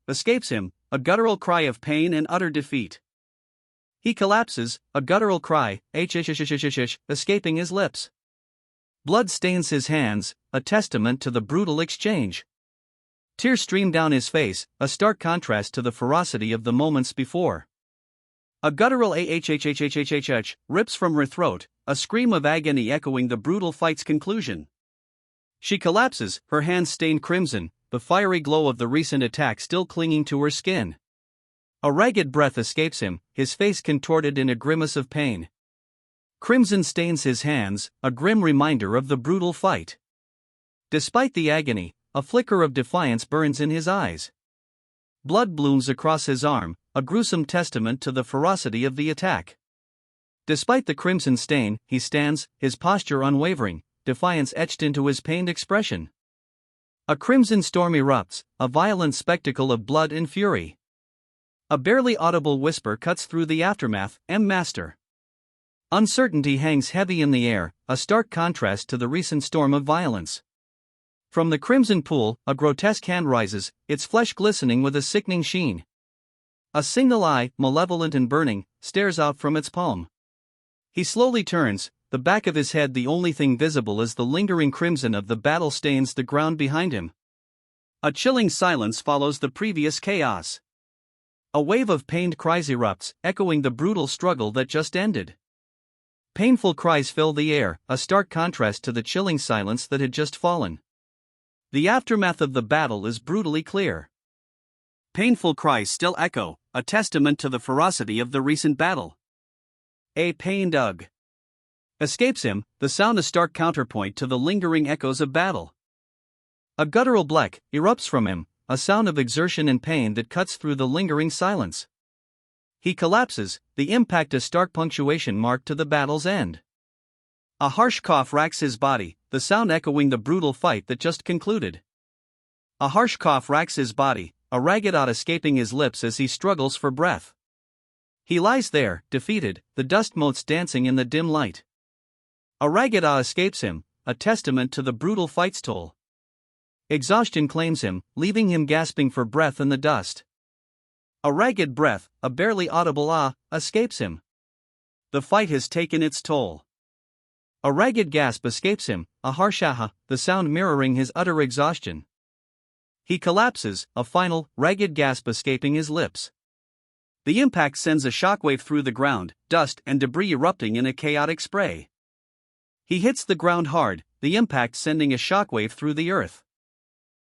escapes him, a guttural cry of pain and utter defeat. He collapses, a guttural cry, escaping his lips. Blood stains his hands, a testament to the brutal exchange. Tears stream down his face, a stark contrast to the ferocity of the moments before. A guttural rips from her throat, a scream of agony echoing the brutal fight's conclusion. She collapses, her hands stained crimson, the fiery glow of the recent attack still clinging to her skin. A ragged breath escapes him, his face contorted in a grimace of pain. Crimson stains his hands, a grim reminder of the brutal fight. Despite the agony, a flicker of defiance burns in his eyes. Blood blooms across his arm, a gruesome testament to the ferocity of the attack. Despite the crimson stain, he stands, his posture unwavering, defiance etched into his pained expression. A crimson storm erupts, a violent spectacle of blood and fury. A barely audible whisper cuts through the aftermath, "Master." Uncertainty hangs heavy in the air, a stark contrast to the recent storm of violence. From the crimson pool, a grotesque hand rises, its flesh glistening with a sickening sheen. A single eye, malevolent and burning, stares out from its palm. He slowly turns, the back of his head the only thing visible as the lingering crimson of the battle stains the ground behind him. A chilling silence follows the previous chaos. A wave of pained cries erupts, echoing the brutal struggle that just ended. Painful cries fill the air, a stark contrast to the chilling silence that had just fallen. The aftermath of the battle is brutally clear. Painful cries still echo, a testament to the ferocity of the recent battle. A pained ugh escapes him, the sound a stark counterpoint to the lingering echoes of battle. A guttural bleck erupts from him, a sound of exertion and pain that cuts through the lingering silence. He collapses, the impact a stark punctuation mark to the battle's end. A harsh cough racks his body, the sound echoing the brutal fight that just concluded. A harsh cough racks his body, a ragged odd escaping his lips as he struggles for breath. He lies there, defeated, the dust motes dancing in the dim light. A ragged odd escapes him, a testament to the brutal fight's toll. Exhaustion claims him, leaving him gasping for breath in the dust. A ragged breath, a barely audible escapes him. The fight has taken its toll. A ragged gasp escapes him, a harsh the sound mirroring his utter exhaustion. He collapses, a final, ragged gasp escaping his lips. The impact sends a shockwave through the ground, dust and debris erupting in a chaotic spray. He hits the ground hard, the impact sending a shockwave through the earth.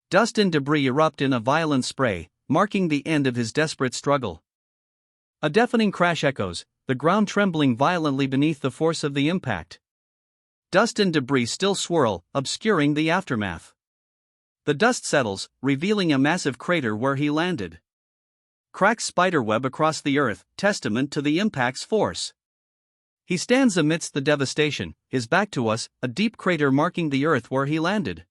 Dust and debris erupt in a violent spray, marking the end of his desperate struggle. A deafening crash echoes, the ground trembling violently beneath the force of the impact. Dust and debris still swirl, obscuring the aftermath. The dust settles, revealing a massive crater where he landed. Cracks spiderweb across the earth, testament to the impact's force. He stands amidst the devastation, his back to us, a deep crater marking the earth where he landed.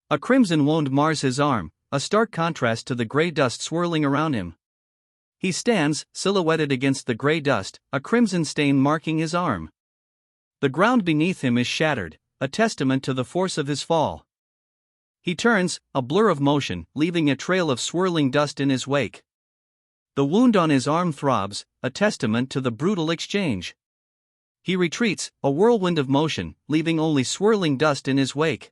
A crimson wound mars his arm, a stark contrast to the gray dust swirling around him. He stands, silhouetted against the gray dust, a crimson stain marking his arm. The ground beneath him is shattered, a testament to the force of his fall. He turns, a blur of motion, leaving a trail of swirling dust in his wake. The wound on his arm throbs, a testament to the brutal exchange. He retreats, a whirlwind of motion, leaving only swirling dust in his wake.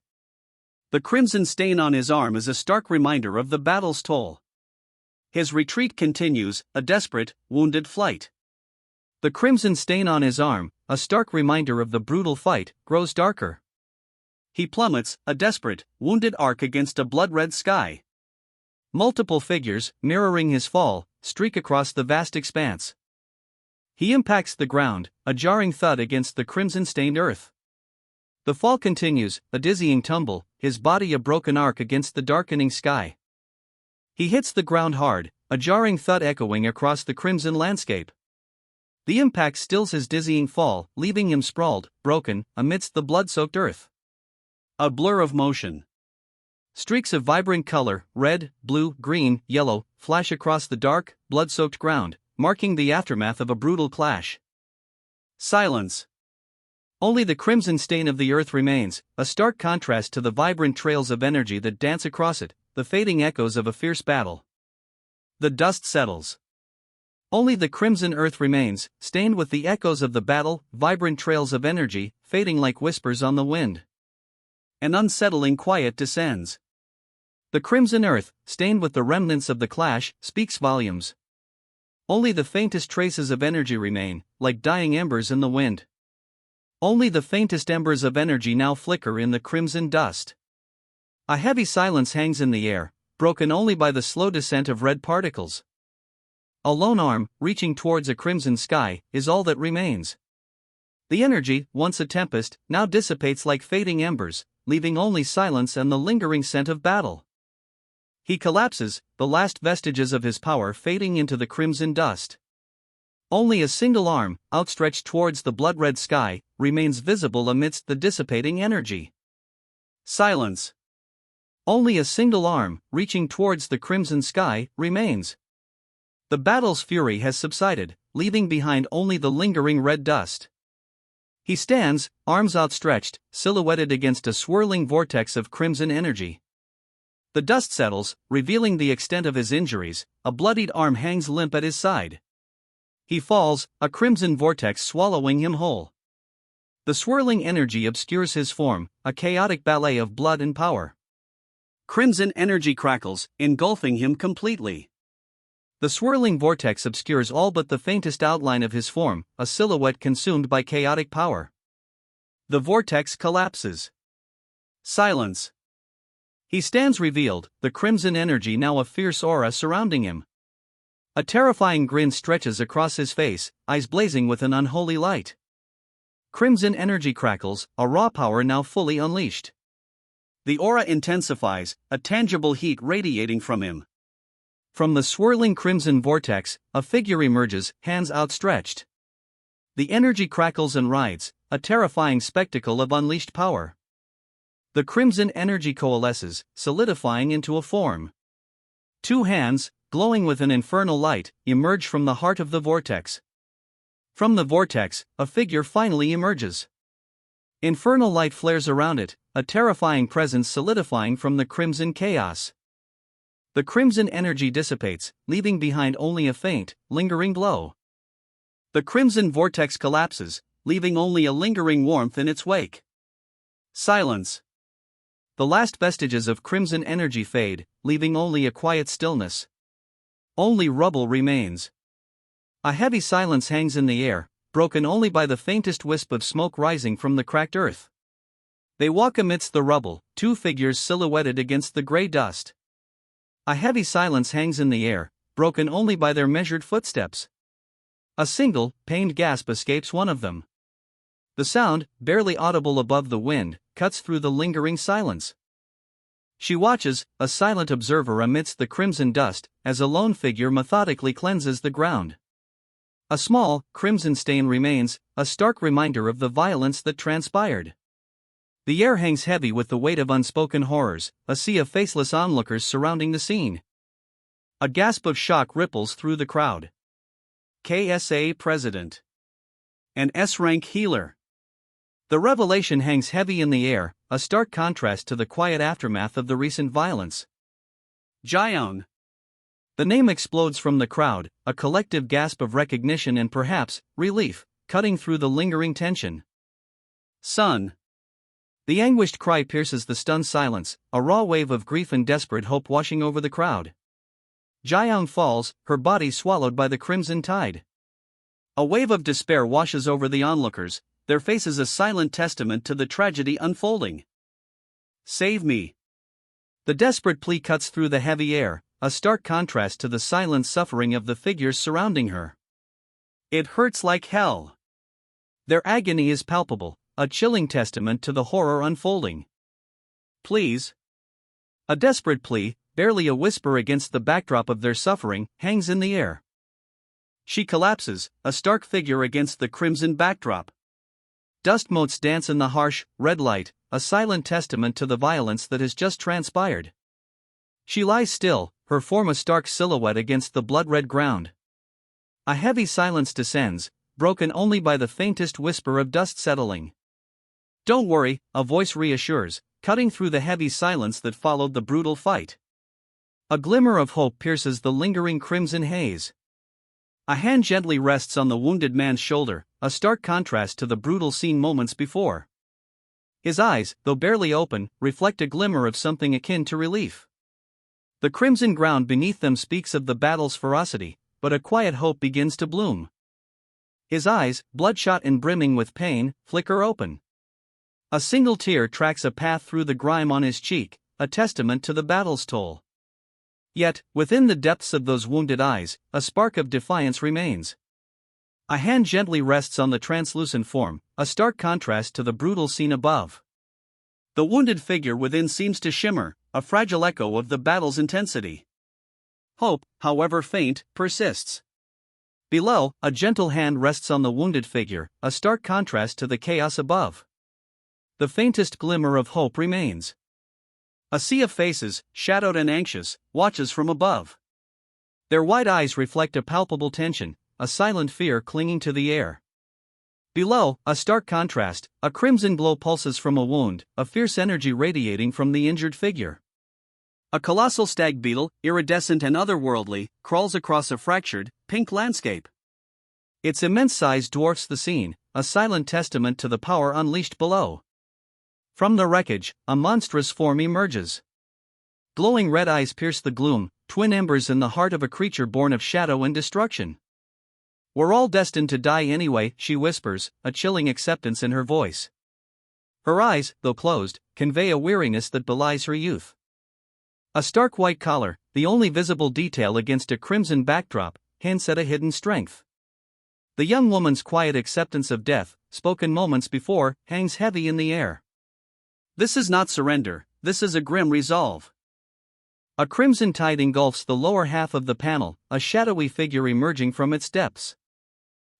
The crimson stain on his arm is a stark reminder of the battle's toll. His retreat continues, a desperate, wounded flight. The crimson stain on his arm, a stark reminder of the brutal fight, grows darker. He plummets, a desperate, wounded arc against a blood-red sky. Multiple figures, mirroring his fall, streak across the vast expanse. He impacts the ground, a jarring thud against the crimson-stained earth. The fall continues, a dizzying tumble, his body a broken arc against the darkening sky. He hits the ground hard, a jarring thud echoing across the crimson landscape. The impact stills his dizzying fall, leaving him sprawled, broken, amidst the blood-soaked earth. A blur of motion. Streaks of vibrant color, red, blue, green, yellow, flash across the dark, blood-soaked ground, marking the aftermath of a brutal clash. Silence. Only the crimson stain of the earth remains, a stark contrast to the vibrant trails of energy that dance across it, the fading echoes of a fierce battle. The dust settles. Only the crimson earth remains, stained with the echoes of the battle, vibrant trails of energy, fading like whispers on the wind. An unsettling quiet descends. The crimson earth, stained with the remnants of the clash, speaks volumes. Only the faintest traces of energy remain, like dying embers in the wind. Only the faintest embers of energy now flicker in the crimson dust. A heavy silence hangs in the air, broken only by the slow descent of red particles. A lone arm, reaching towards a crimson sky, is all that remains. The energy, once a tempest, now dissipates like fading embers, leaving only silence and the lingering scent of battle. He collapses, the last vestiges of his power fading into the crimson dust. Only a single arm, outstretched towards the blood-red sky, remains visible amidst the dissipating energy. Silence. Only a single arm, reaching towards the crimson sky, remains. The battle's fury has subsided, leaving behind only the lingering red dust. He stands, arms outstretched, silhouetted against a swirling vortex of crimson energy. The dust settles, revealing the extent of his injuries, a bloodied arm hangs limp at his side. He falls, a crimson vortex swallowing him whole. The swirling energy obscures his form, a chaotic ballet of blood and power. Crimson energy crackles, engulfing him completely. The swirling vortex obscures all but the faintest outline of his form, a silhouette consumed by chaotic power. The vortex collapses. Silence. He stands revealed, the crimson energy now a fierce aura surrounding him. A terrifying grin stretches across his face, eyes blazing with an unholy light. Crimson energy crackles, a raw power now fully unleashed. The aura intensifies, a tangible heat radiating from him. From the swirling crimson vortex, a figure emerges, hands outstretched. The energy crackles and writhes, a terrifying spectacle of unleashed power. The crimson energy coalesces, solidifying into a form. Two hands, glowing with an infernal light, emerge from the heart of the vortex. From the vortex, a figure finally emerges. Infernal light flares around it, a terrifying presence solidifying from the crimson chaos. The crimson energy dissipates, leaving behind only a faint, lingering glow. The crimson vortex collapses, leaving only a lingering warmth in its wake. Silence. The last vestiges of crimson energy fade, leaving only a quiet stillness. Only rubble remains. A heavy silence hangs in the air, broken only by the faintest wisp of smoke rising from the cracked earth. They walk amidst the rubble, two figures silhouetted against the gray dust. A heavy silence hangs in the air, broken only by their measured footsteps. A single, pained gasp escapes one of them. The sound, barely audible above the wind, cuts through the lingering silence. She watches, a silent observer amidst the crimson dust, as a lone figure methodically cleanses the ground. A small, crimson stain remains, a stark reminder of the violence that transpired. The air hangs heavy with the weight of unspoken horrors, a sea of faceless onlookers surrounding the scene. A gasp of shock ripples through the crowd. KSA President. An S-rank healer. The revelation hangs heavy in the air, a stark contrast to the quiet aftermath of the recent violence. Jiang. The name explodes from the crowd, a collective gasp of recognition and perhaps relief, cutting through the lingering tension. Son. The anguished cry pierces the stunned silence, a raw wave of grief and desperate hope washing over the crowd. Jiang falls, her body swallowed by the crimson tide. A wave of despair washes over the onlookers, their faces a silent testament to the tragedy unfolding. Save me. The desperate plea cuts through the heavy air, a stark contrast to the silent suffering of the figures surrounding her. It hurts like hell. Their agony is palpable, a chilling testament to the horror unfolding. Please. A desperate plea, barely a whisper against the backdrop of their suffering, hangs in the air. She collapses, a stark figure against the crimson backdrop. Dust motes dance in the harsh, red light, a silent testament to the violence that has just transpired. She lies still, her form a stark silhouette against the blood-red ground. A heavy silence descends, broken only by the faintest whisper of dust settling. Don't worry, a voice reassures, cutting through the heavy silence that followed the brutal fight. A glimmer of hope pierces the lingering crimson haze. A hand gently rests on the wounded man's shoulder, a stark contrast to the brutal scene moments before. His eyes, though barely open, reflect a glimmer of something akin to relief. The crimson ground beneath them speaks of the battle's ferocity, but a quiet hope begins to bloom. His eyes, bloodshot and brimming with pain, flicker open. A single tear tracks a path through the grime on his cheek, a testament to the battle's toll. Yet, within the depths of those wounded eyes, a spark of defiance remains. A hand gently rests on the translucent form, a stark contrast to the brutal scene above. The wounded figure within seems to shimmer, a fragile echo of the battle's intensity. Hope, however faint, persists. Below, a gentle hand rests on the wounded figure, a stark contrast to the chaos above. The faintest glimmer of hope remains. A sea of faces, shadowed and anxious, watches from above. Their wide eyes reflect a palpable tension, a silent fear clinging to the air. Below, a stark contrast, a crimson glow pulses from a wound, a fierce energy radiating from the injured figure. A colossal stag beetle, iridescent and otherworldly, crawls across a fractured, pink landscape. Its immense size dwarfs the scene, a silent testament to the power unleashed below. From the wreckage, a monstrous form emerges. Glowing red eyes pierce the gloom, twin embers in the heart of a creature born of shadow and destruction. We're all destined to die anyway, she whispers, a chilling acceptance in her voice. Her eyes, though closed, convey a weariness that belies her youth. A stark white collar, the only visible detail against a crimson backdrop, hints at a hidden strength. The young woman's quiet acceptance of death, spoken moments before, hangs heavy in the air. This is not surrender, this is a grim resolve. A crimson tide engulfs the lower half of the panel, a shadowy figure emerging from its depths.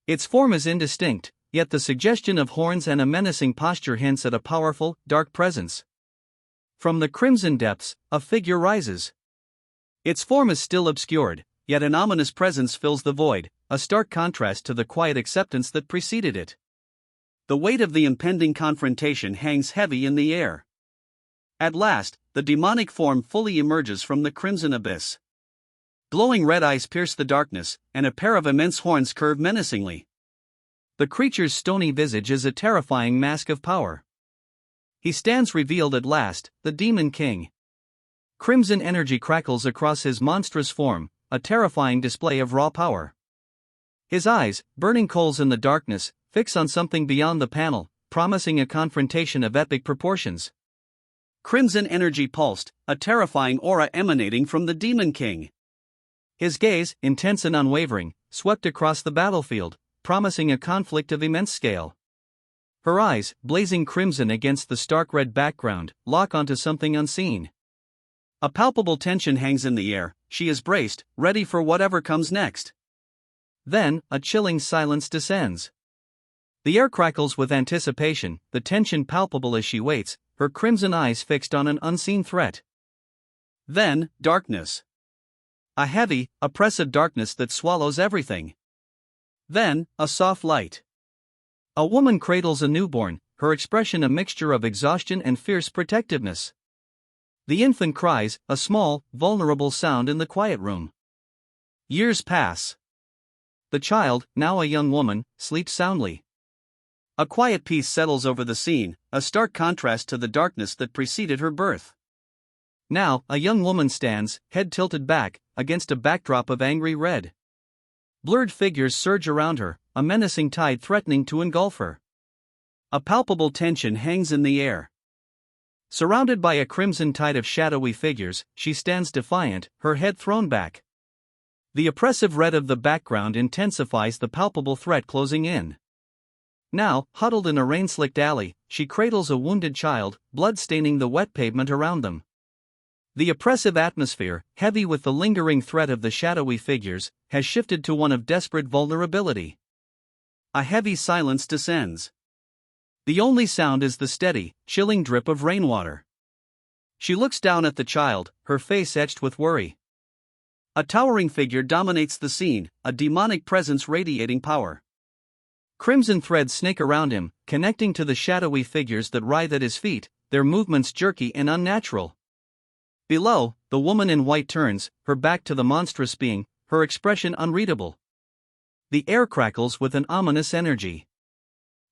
Its form is indistinct, yet the suggestion of horns and a menacing posture hints at a powerful, dark presence. From the crimson depths, a figure rises. Its form is still obscured, yet an ominous presence fills the void, a stark contrast to the quiet acceptance that preceded it. The weight of the impending confrontation hangs heavy in the air. At last, the demonic form fully emerges from the crimson abyss. Glowing red eyes pierce the darkness, and a pair of immense horns curve menacingly. The creature's stony visage is a terrifying mask of power. He stands revealed at last, the Demon King. Crimson energy crackles across his monstrous form, a terrifying display of raw power. His eyes, burning coals in the darkness, fix on something beyond the panel, promising a confrontation of epic proportions. Crimson energy pulsed, a terrifying aura emanating from the Demon King. His gaze, intense and unwavering, swept across the battlefield, promising a conflict of immense scale. Her eyes, blazing crimson against the stark red background, lock onto something unseen. A palpable tension hangs in the air, she is braced, ready for whatever comes next. Then, a chilling silence descends. The air crackles with anticipation, the tension palpable as she waits, her crimson eyes fixed on an unseen threat. Then, darkness. A heavy, oppressive darkness that swallows everything. Then, a soft light. A woman cradles a newborn, her expression a mixture of exhaustion and fierce protectiveness. The infant cries, a small, vulnerable sound in the quiet room. Years pass. The child, now a young woman, sleeps soundly. A quiet peace settles over the scene, a stark contrast to the darkness that preceded her birth. Now, a young woman stands, head tilted back, against a backdrop of angry red. Blurred figures surge around her, a menacing tide threatening to engulf her. A palpable tension hangs in the air. Surrounded by a crimson tide of shadowy figures, she stands defiant, her head thrown back. The oppressive red of the background intensifies the palpable threat closing in. Now, huddled in a rain-slicked alley, she cradles a wounded child, blood staining the wet pavement around them. The oppressive atmosphere, heavy with the lingering threat of the shadowy figures, has shifted to one of desperate vulnerability. A heavy silence descends. The only sound is the steady, chilling drip of rainwater. She looks down at the child, her face etched with worry. A towering figure dominates the scene, a demonic presence radiating power. Crimson threads snake around him, connecting to the shadowy figures that writhe at his feet, their movements jerky and unnatural. Below, the woman in white turns, her back to the monstrous being, her expression unreadable. The air crackles with an ominous energy.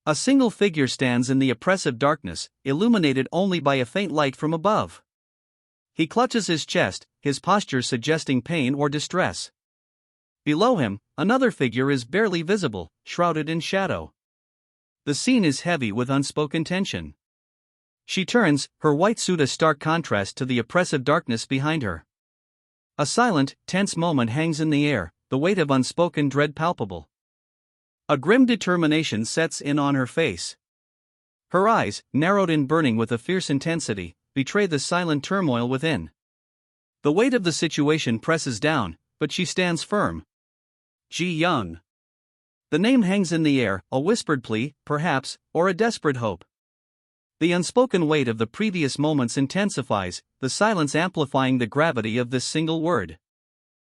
A single figure stands in the oppressive darkness, illuminated only by a faint light from above. He clutches his chest, his posture suggesting pain or distress. Below him, another figure is barely visible, shrouded in shadow. The scene is heavy with unspoken tension. She turns, her white suit a stark contrast to the oppressive darkness behind her. A silent, tense moment hangs in the air, the weight of unspoken dread palpable. A grim determination sets in on her face. Her eyes, narrowed and burning with a fierce intensity, betray the silent turmoil within. The weight of the situation presses down, but she stands firm. Ji Young. The name hangs in the air, a whispered plea, perhaps, or a desperate hope. The unspoken weight of the previous moments intensifies, the silence amplifying the gravity of this single word.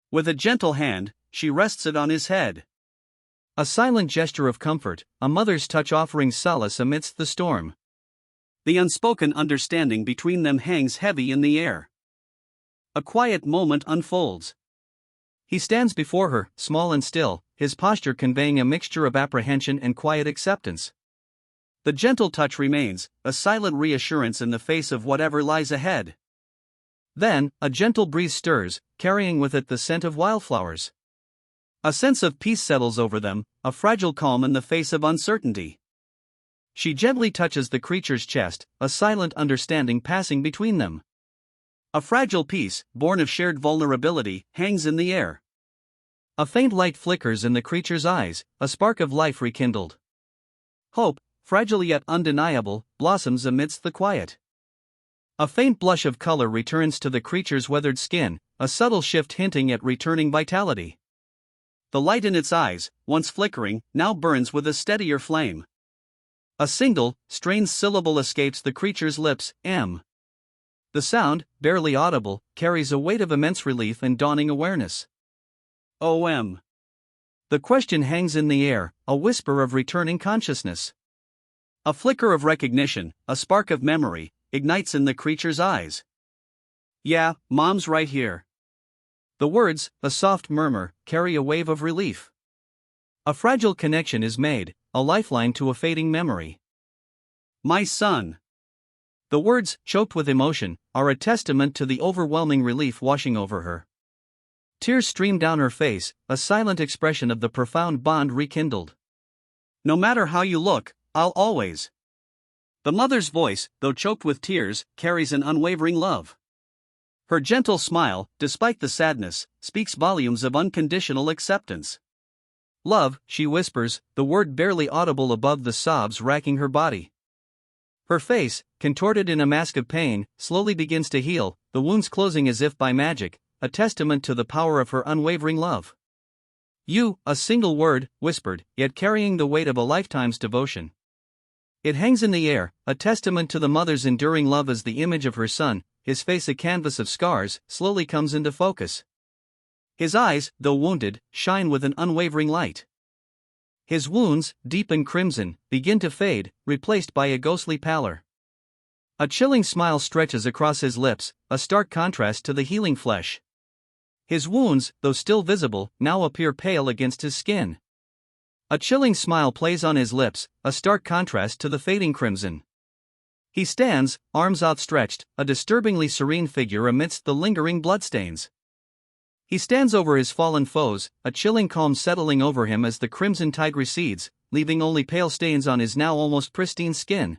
With a gentle hand, she rests it on his head. A silent gesture of comfort, a mother's touch offering solace amidst the storm. The unspoken understanding between them hangs heavy in the air. A quiet moment unfolds. He stands before her, small and still, his posture conveying a mixture of apprehension and quiet acceptance. The gentle touch remains, a silent reassurance in the face of whatever lies ahead. Then, a gentle breeze stirs, carrying with it the scent of wildflowers. A sense of peace settles over them, a fragile calm in the face of uncertainty. She gently touches the creature's chest, a silent understanding passing between them. A fragile peace, born of shared vulnerability, hangs in the air. A faint light flickers in the creature's eyes, a spark of life rekindled. Hope, fragile yet undeniable, blossoms amidst the quiet. A faint blush of color returns to the creature's weathered skin, a subtle shift hinting at returning vitality. The light in its eyes, once flickering, now burns with a steadier flame. A single, strained syllable escapes the creature's lips, M. The sound, barely audible, carries a weight of immense relief and dawning awareness. O.M. The question hangs in the air, a whisper of returning consciousness. A flicker of recognition, a spark of memory, ignites in the creature's eyes. Yeah, Mom's right here. The words, a soft murmur, carry a wave of relief. A fragile connection is made, a lifeline to a fading memory. My son. The words, choked with emotion, are a testament to the overwhelming relief washing over her. Tears stream down her face, a silent expression of the profound bond rekindled. No matter how you look, I'll always. The mother's voice, though choked with tears, carries an unwavering love. Her gentle smile, despite the sadness, speaks volumes of unconditional acceptance. Love, she whispers, the word barely audible above the sobs racking her body. Her face, contorted in a mask of pain, slowly begins to heal, the wounds closing as if by magic, a testament to the power of her unwavering love. You, a single word, whispered, yet carrying the weight of a lifetime's devotion. It hangs in the air, a testament to the mother's enduring love as the image of her son, his face a canvas of scars, slowly comes into focus. His eyes, though wounded, shine with an unwavering light. His wounds, deep and crimson, begin to fade, replaced by a ghostly pallor. A chilling smile stretches across his lips, a stark contrast to the healing flesh. His wounds, though still visible, now appear pale against his skin. A chilling smile plays on his lips, a stark contrast to the fading crimson. He stands, arms outstretched, a disturbingly serene figure amidst the lingering bloodstains. He stands over his fallen foes, a chilling calm settling over him as the crimson tide recedes, leaving only pale stains on his now almost pristine skin.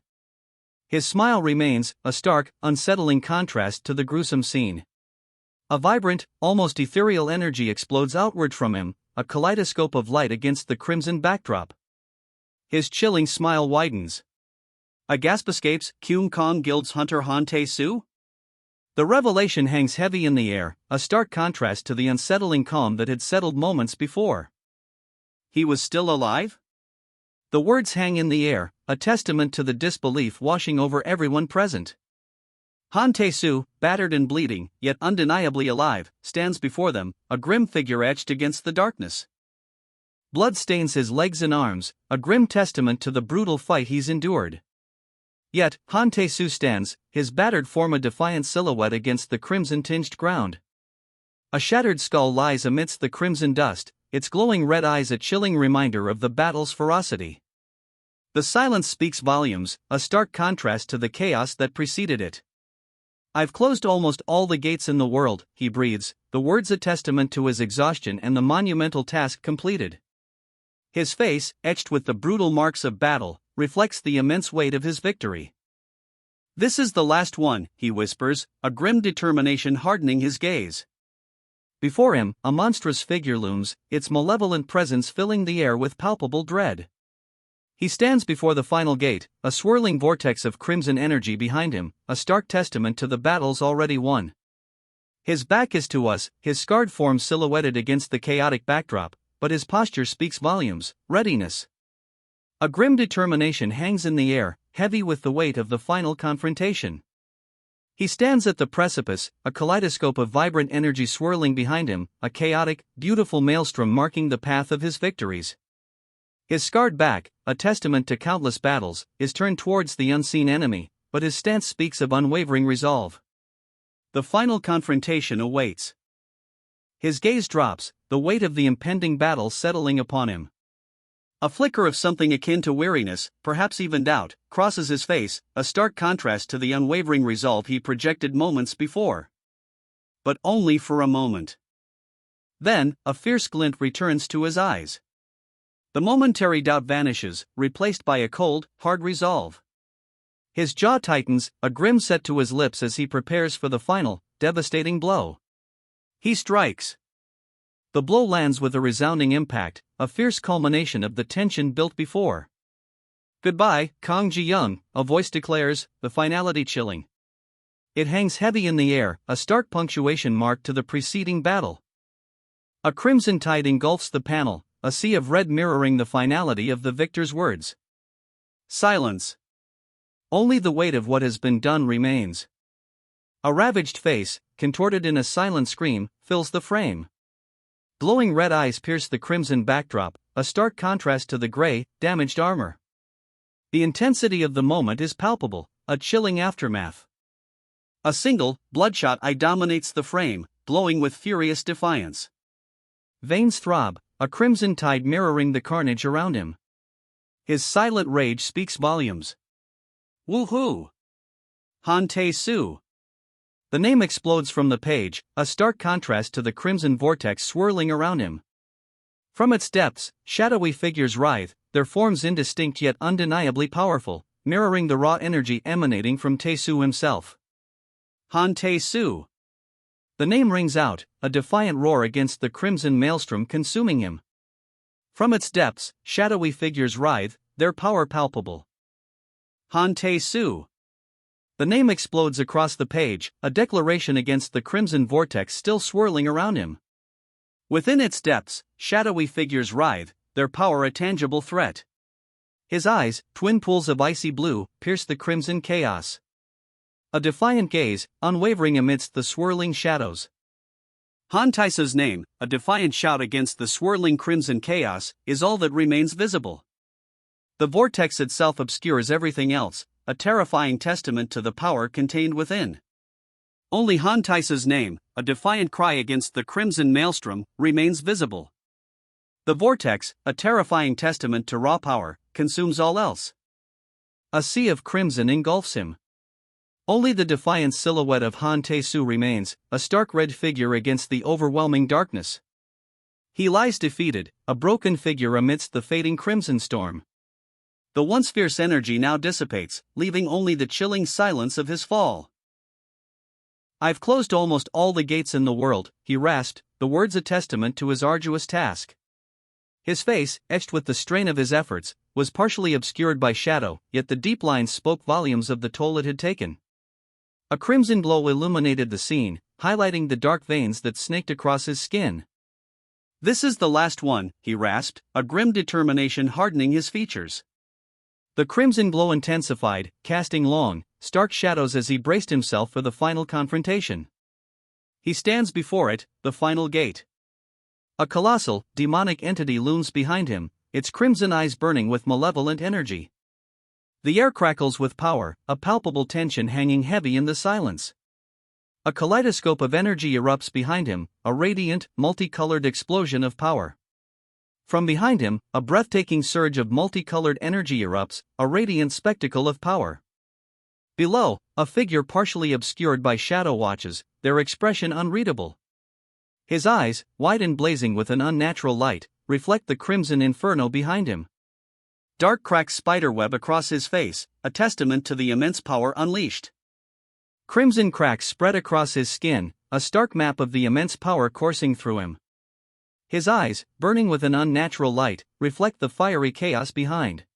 His smile remains, a stark, unsettling contrast to the gruesome scene. A vibrant, almost ethereal energy explodes outward from him, a kaleidoscope of light against the crimson backdrop. His chilling smile widens. A gasp escapes Kyung Kong Guild's hunter Han Tae-soo? The revelation hangs heavy in the air, a stark contrast to the unsettling calm that had settled moments before. He was still alive? The words hang in the air, a testament to the disbelief washing over everyone present. Han Tae-soo, battered and bleeding, yet undeniably alive, stands before them, a grim figure etched against the darkness. Blood stains his legs and arms, a grim testament to the brutal fight he's endured. Yet, Han Tae-soo stands, his battered form a defiant silhouette against the crimson-tinged ground. A shattered skull lies amidst the crimson dust, its glowing red eyes a chilling reminder of the battle's ferocity. The silence speaks volumes, a stark contrast to the chaos that preceded it. "I've closed almost all the gates in the world," he breathes, the words a testament to his exhaustion and the monumental task completed. His face, etched with the brutal marks of battle, reflects the immense weight of his victory. "This is the last one," he whispers, a grim determination hardening his gaze. Before him, a monstrous figure looms, its malevolent presence filling the air with palpable dread. He stands before the final gate, a swirling vortex of crimson energy behind him, a stark testament to the battles already won. His back is to us, his scarred form silhouetted against the chaotic backdrop, but his posture speaks volumes: readiness. A grim determination hangs in the air, heavy with the weight of the final confrontation. He stands at the precipice, a kaleidoscope of vibrant energy swirling behind him, a chaotic, beautiful maelstrom marking the path of his victories. His scarred back, a testament to countless battles, is turned towards the unseen enemy, but his stance speaks of unwavering resolve. The final confrontation awaits. His gaze drops, the weight of the impending battle settling upon him. A flicker of something akin to weariness, perhaps even doubt, crosses his face, a stark contrast to the unwavering resolve he projected moments before. But only for a moment. Then, a fierce glint returns to his eyes. The momentary doubt vanishes, replaced by a cold, hard resolve. His jaw tightens, a grim set to his lips as he prepares for the final, devastating blow. He strikes. The blow lands with a resounding impact, a fierce culmination of the tension built before. "Goodbye, Kang Ji-young," a voice declares, the finality chilling. It hangs heavy in the air, a stark punctuation mark to the preceding battle. A crimson tide engulfs the panel, a sea of red mirroring the finality of the victor's words. Silence. Only the weight of what has been done remains. A ravaged face, contorted in a silent scream, fills the frame. Glowing red eyes pierce the crimson backdrop, a stark contrast to the gray, damaged armor. The intensity of the moment is palpable, a chilling aftermath. A single, bloodshot eye dominates the frame, glowing with furious defiance. Veins throb, a crimson tide mirroring the carnage around him. His silent rage speaks volumes. "Woohoo! Han Tae-soo." The name explodes from the page, a stark contrast to the crimson vortex swirling around him. From its depths, shadowy figures writhe, their forms indistinct yet undeniably powerful, mirroring the raw energy emanating from Tae-soo himself. Han Tae-soo. The name rings out, a defiant roar against the crimson maelstrom consuming him. From its depths, shadowy figures writhe, their power palpable. Han Tae-soo. The name explodes across the page, a declaration against the crimson vortex still swirling around him. Within its depths, shadowy figures writhe, their power a tangible threat. His eyes, twin pools of icy blue, pierce the crimson chaos. A defiant gaze, unwavering amidst the swirling shadows. Han Taisa's name, a defiant shout against the swirling crimson chaos, is all that remains visible. The vortex itself obscures everything else, a terrifying testament to the power contained within. Only Han Taisa's name, a defiant cry against the crimson maelstrom, remains visible. The vortex, a terrifying testament to raw power, consumes all else. A sea of crimson engulfs him. Only the defiant silhouette of Han Tae-soo remains, a stark red figure against the overwhelming darkness. He lies defeated, a broken figure amidst the fading crimson storm. The once fierce energy now dissipates, leaving only the chilling silence of his fall. "I've closed almost all the gates in the world," he rasped, the words a testament to his arduous task. His face, etched with the strain of his efforts, was partially obscured by shadow, yet the deep lines spoke volumes of the toll it had taken. A crimson glow illuminated the scene, highlighting the dark veins that snaked across his skin. "This is the last one," he rasped, a grim determination hardening his features. The crimson glow intensified, casting long, stark shadows as he braced himself for the final confrontation. He stands before it, the final gate. A colossal, demonic entity looms behind him, its crimson eyes burning with malevolent energy. The air crackles with power, a palpable tension hanging heavy in the silence. A kaleidoscope of energy erupts behind him, a radiant, multicolored explosion of power. From behind him, a breathtaking surge of multicolored energy erupts, a radiant spectacle of power. Below, a figure partially obscured by shadow watches, their expression unreadable. His eyes, wide and blazing with an unnatural light, reflect the crimson inferno behind him. Dark cracks spiderweb across his face, a testament to the immense power unleashed. Crimson cracks spread across his skin, a stark map of the immense power coursing through him. His eyes, burning with an unnatural light, reflect the fiery chaos behind.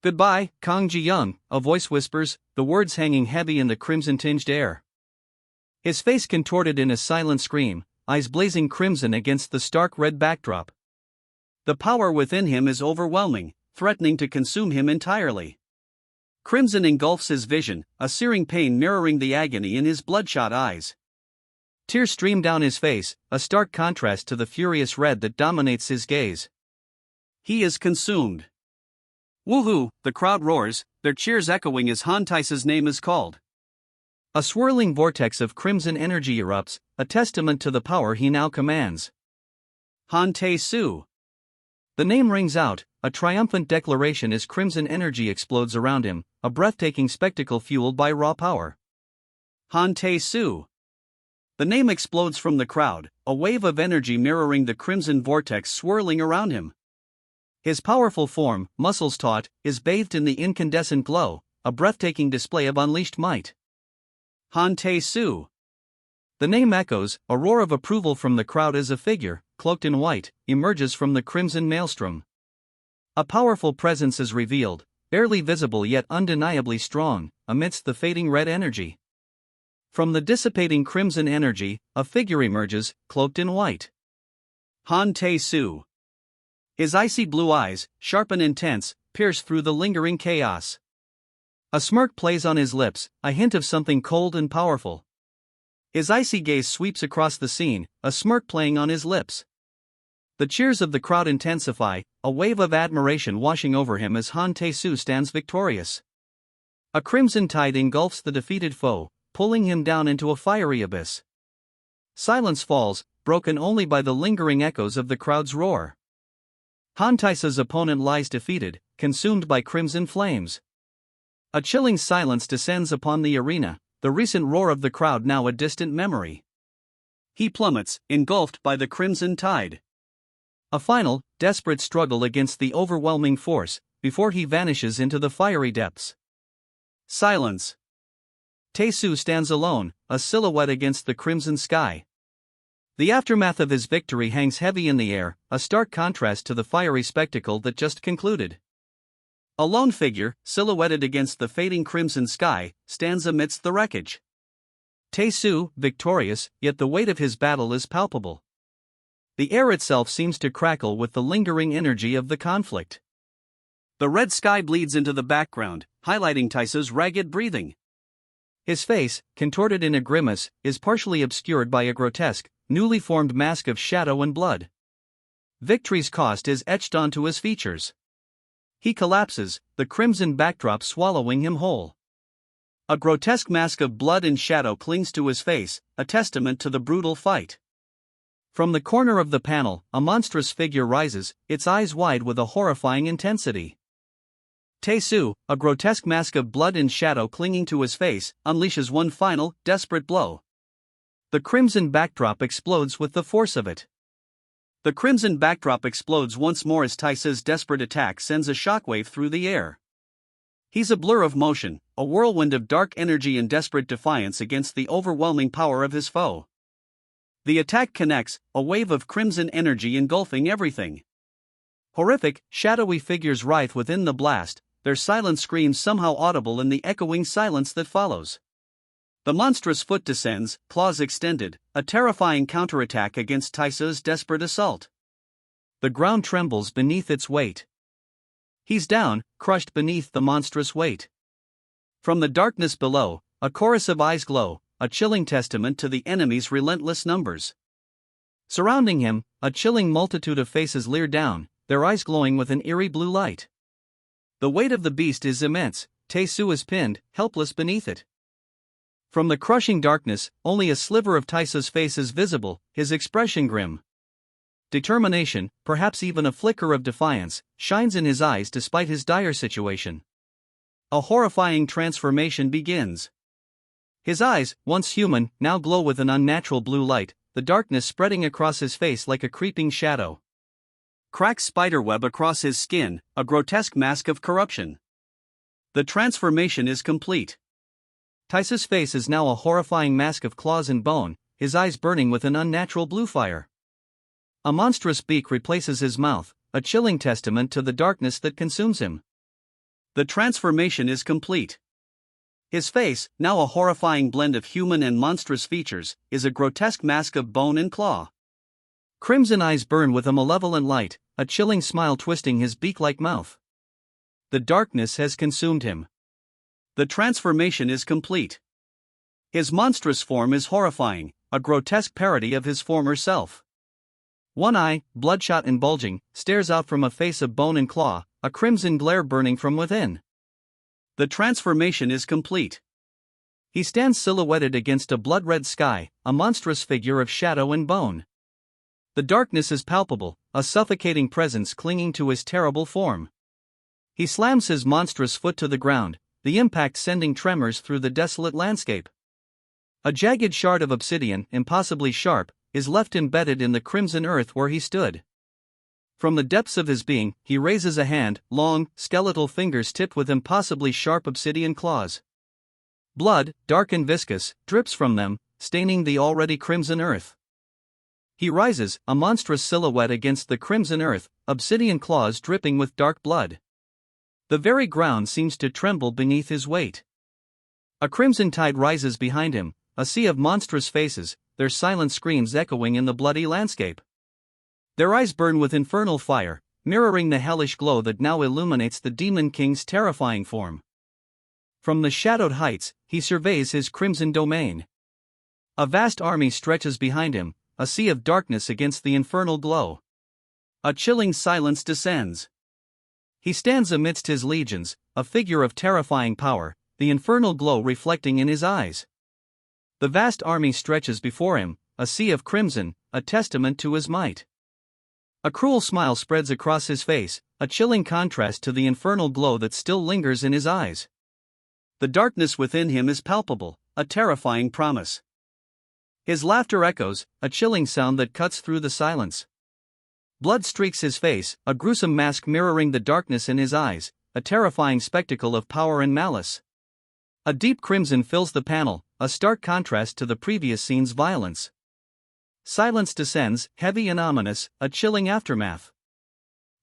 "Goodbye, Kang Ji-young," a voice whispers, the words hanging heavy in the crimson-tinged air. His face contorted in a silent scream, eyes blazing crimson against the stark red backdrop. The power within him is overwhelming, threatening to consume him entirely. Crimson engulfs his vision, a searing pain mirroring the agony in his bloodshot eyes. Tears stream down his face, a stark contrast to the furious red that dominates his gaze. He is consumed. "Woohoo!" the crowd roars, their cheers echoing as Han Taisa's name is called. A swirling vortex of crimson energy erupts, a testament to the power he now commands. Han Tae-soo. The name rings out, a triumphant declaration as crimson energy explodes around him, a breathtaking spectacle fueled by raw power. Han Tae-soo. The name explodes from the crowd, a wave of energy mirroring the crimson vortex swirling around him. His powerful form, muscles taut, is bathed in the incandescent glow, a breathtaking display of unleashed might. Han Tae-soo. The name echoes, a roar of approval from the crowd as a figure, cloaked in white, emerges from the crimson maelstrom. A powerful presence is revealed, barely visible yet undeniably strong, amidst the fading red energy. From the dissipating crimson energy, a figure emerges, cloaked in white. Han Tae-soo. His icy blue eyes, sharp and intense, pierce through the lingering chaos. A smirk plays on his lips, a hint of something cold and powerful. His icy gaze sweeps across the scene, a smirk playing on his lips. The cheers of the crowd intensify, a wave of admiration washing over him as Han Tae-soo stands victorious. A crimson tide engulfs the defeated foe, pulling him down into a fiery abyss. Silence falls, broken only by the lingering echoes of the crowd's roar. Han Taisa's opponent lies defeated, consumed by crimson flames. A chilling silence descends upon the arena, the recent roar of the crowd now a distant memory. He plummets, engulfed by the crimson tide. A final, desperate struggle against the overwhelming force, before he vanishes into the fiery depths. Silence. Tae-soo stands alone, a silhouette against the crimson sky. The aftermath of his victory hangs heavy in the air, a stark contrast to the fiery spectacle that just concluded. A lone figure, silhouetted against the fading crimson sky, stands amidst the wreckage. Tae-soo, victorious, yet the weight of his battle is palpable. The air itself seems to crackle with the lingering energy of the conflict. The red sky bleeds into the background, highlighting Taisa's ragged breathing. His face, contorted in a grimace, is partially obscured by a grotesque, newly formed mask of shadow and blood. Victory's cost is etched onto his features. He collapses, the crimson backdrop swallowing him whole. A grotesque mask of blood and shadow clings to his face, a testament to the brutal fight. From the corner of the panel, a monstrous figure rises, its eyes wide with a horrifying intensity. Tae-soo, a grotesque mask of blood and shadow clinging to his face, unleashes one final, desperate blow. The crimson backdrop explodes with the force of it. The crimson backdrop explodes once more as Tae-soo's desperate attack sends a shockwave through the air. He's a blur of motion, a whirlwind of dark energy and desperate defiance against the overwhelming power of his foe. The attack connects, a wave of crimson energy engulfing everything. Horrific, shadowy figures writhe within the blast, their silent screams somehow audible in the echoing silence that follows. The monstrous foot descends, claws extended, a terrifying counterattack against Tae-soo's desperate assault. The ground trembles beneath its weight. He's down, crushed beneath the monstrous weight. From the darkness below, a chorus of eyes glow, a chilling testament to the enemy's relentless numbers. Surrounding him, a chilling multitude of faces leer down, their eyes glowing with an eerie blue light. The weight of the beast is immense, Tae-soo is pinned, helpless beneath it. From the crushing darkness, only a sliver of Tae-soo's face is visible, his expression grim. Determination, perhaps even a flicker of defiance, shines in his eyes despite his dire situation. A horrifying transformation begins. His eyes, once human, now glow with an unnatural blue light, the darkness spreading across his face like a creeping shadow. Cracks spiderweb across his skin, a grotesque mask of corruption. The transformation is complete. Tae-soo's face is now a horrifying mask of claws and bone, his eyes burning with an unnatural blue fire. A monstrous beak replaces his mouth, a chilling testament to the darkness that consumes him. The transformation is complete. His face, now a horrifying blend of human and monstrous features, is a grotesque mask of bone and claw. Crimson eyes burn with a malevolent light, a chilling smile twisting his beak-like mouth. The darkness has consumed him. The transformation is complete. His monstrous form is horrifying, a grotesque parody of his former self. One eye, bloodshot and bulging, stares out from a face of bone and claw, a crimson glare burning from within. The transformation is complete. He stands silhouetted against a blood-red sky, a monstrous figure of shadow and bone. The darkness is palpable, a suffocating presence clinging to his terrible form. He slams his monstrous foot to the ground, the impact sending tremors through the desolate landscape. A jagged shard of obsidian, impossibly sharp, is left embedded in the crimson earth where he stood. From the depths of his being, he raises a hand, long, skeletal fingers tipped with impossibly sharp obsidian claws. Blood, dark and viscous, drips from them, staining the already crimson earth. He rises, a monstrous silhouette against the crimson earth, obsidian claws dripping with dark blood. The very ground seems to tremble beneath his weight. A crimson tide rises behind him, a sea of monstrous faces, their silent screams echoing in the bloody landscape. Their eyes burn with infernal fire, mirroring the hellish glow that now illuminates the Demon King's terrifying form. From the shadowed heights, he surveys his crimson domain. A vast army stretches behind him, a sea of darkness against the infernal glow. A chilling silence descends. He stands amidst his legions, a figure of terrifying power, the infernal glow reflecting in his eyes. The vast army stretches before him, a sea of crimson, a testament to his might. A cruel smile spreads across his face, a chilling contrast to the infernal glow that still lingers in his eyes. The darkness within him is palpable, a terrifying promise. His laughter echoes, a chilling sound that cuts through the silence. Blood streaks his face, a gruesome mask mirroring the darkness in his eyes, a terrifying spectacle of power and malice. A deep crimson fills the panel, a stark contrast to the previous scene's violence. Silence descends, heavy and ominous, a chilling aftermath.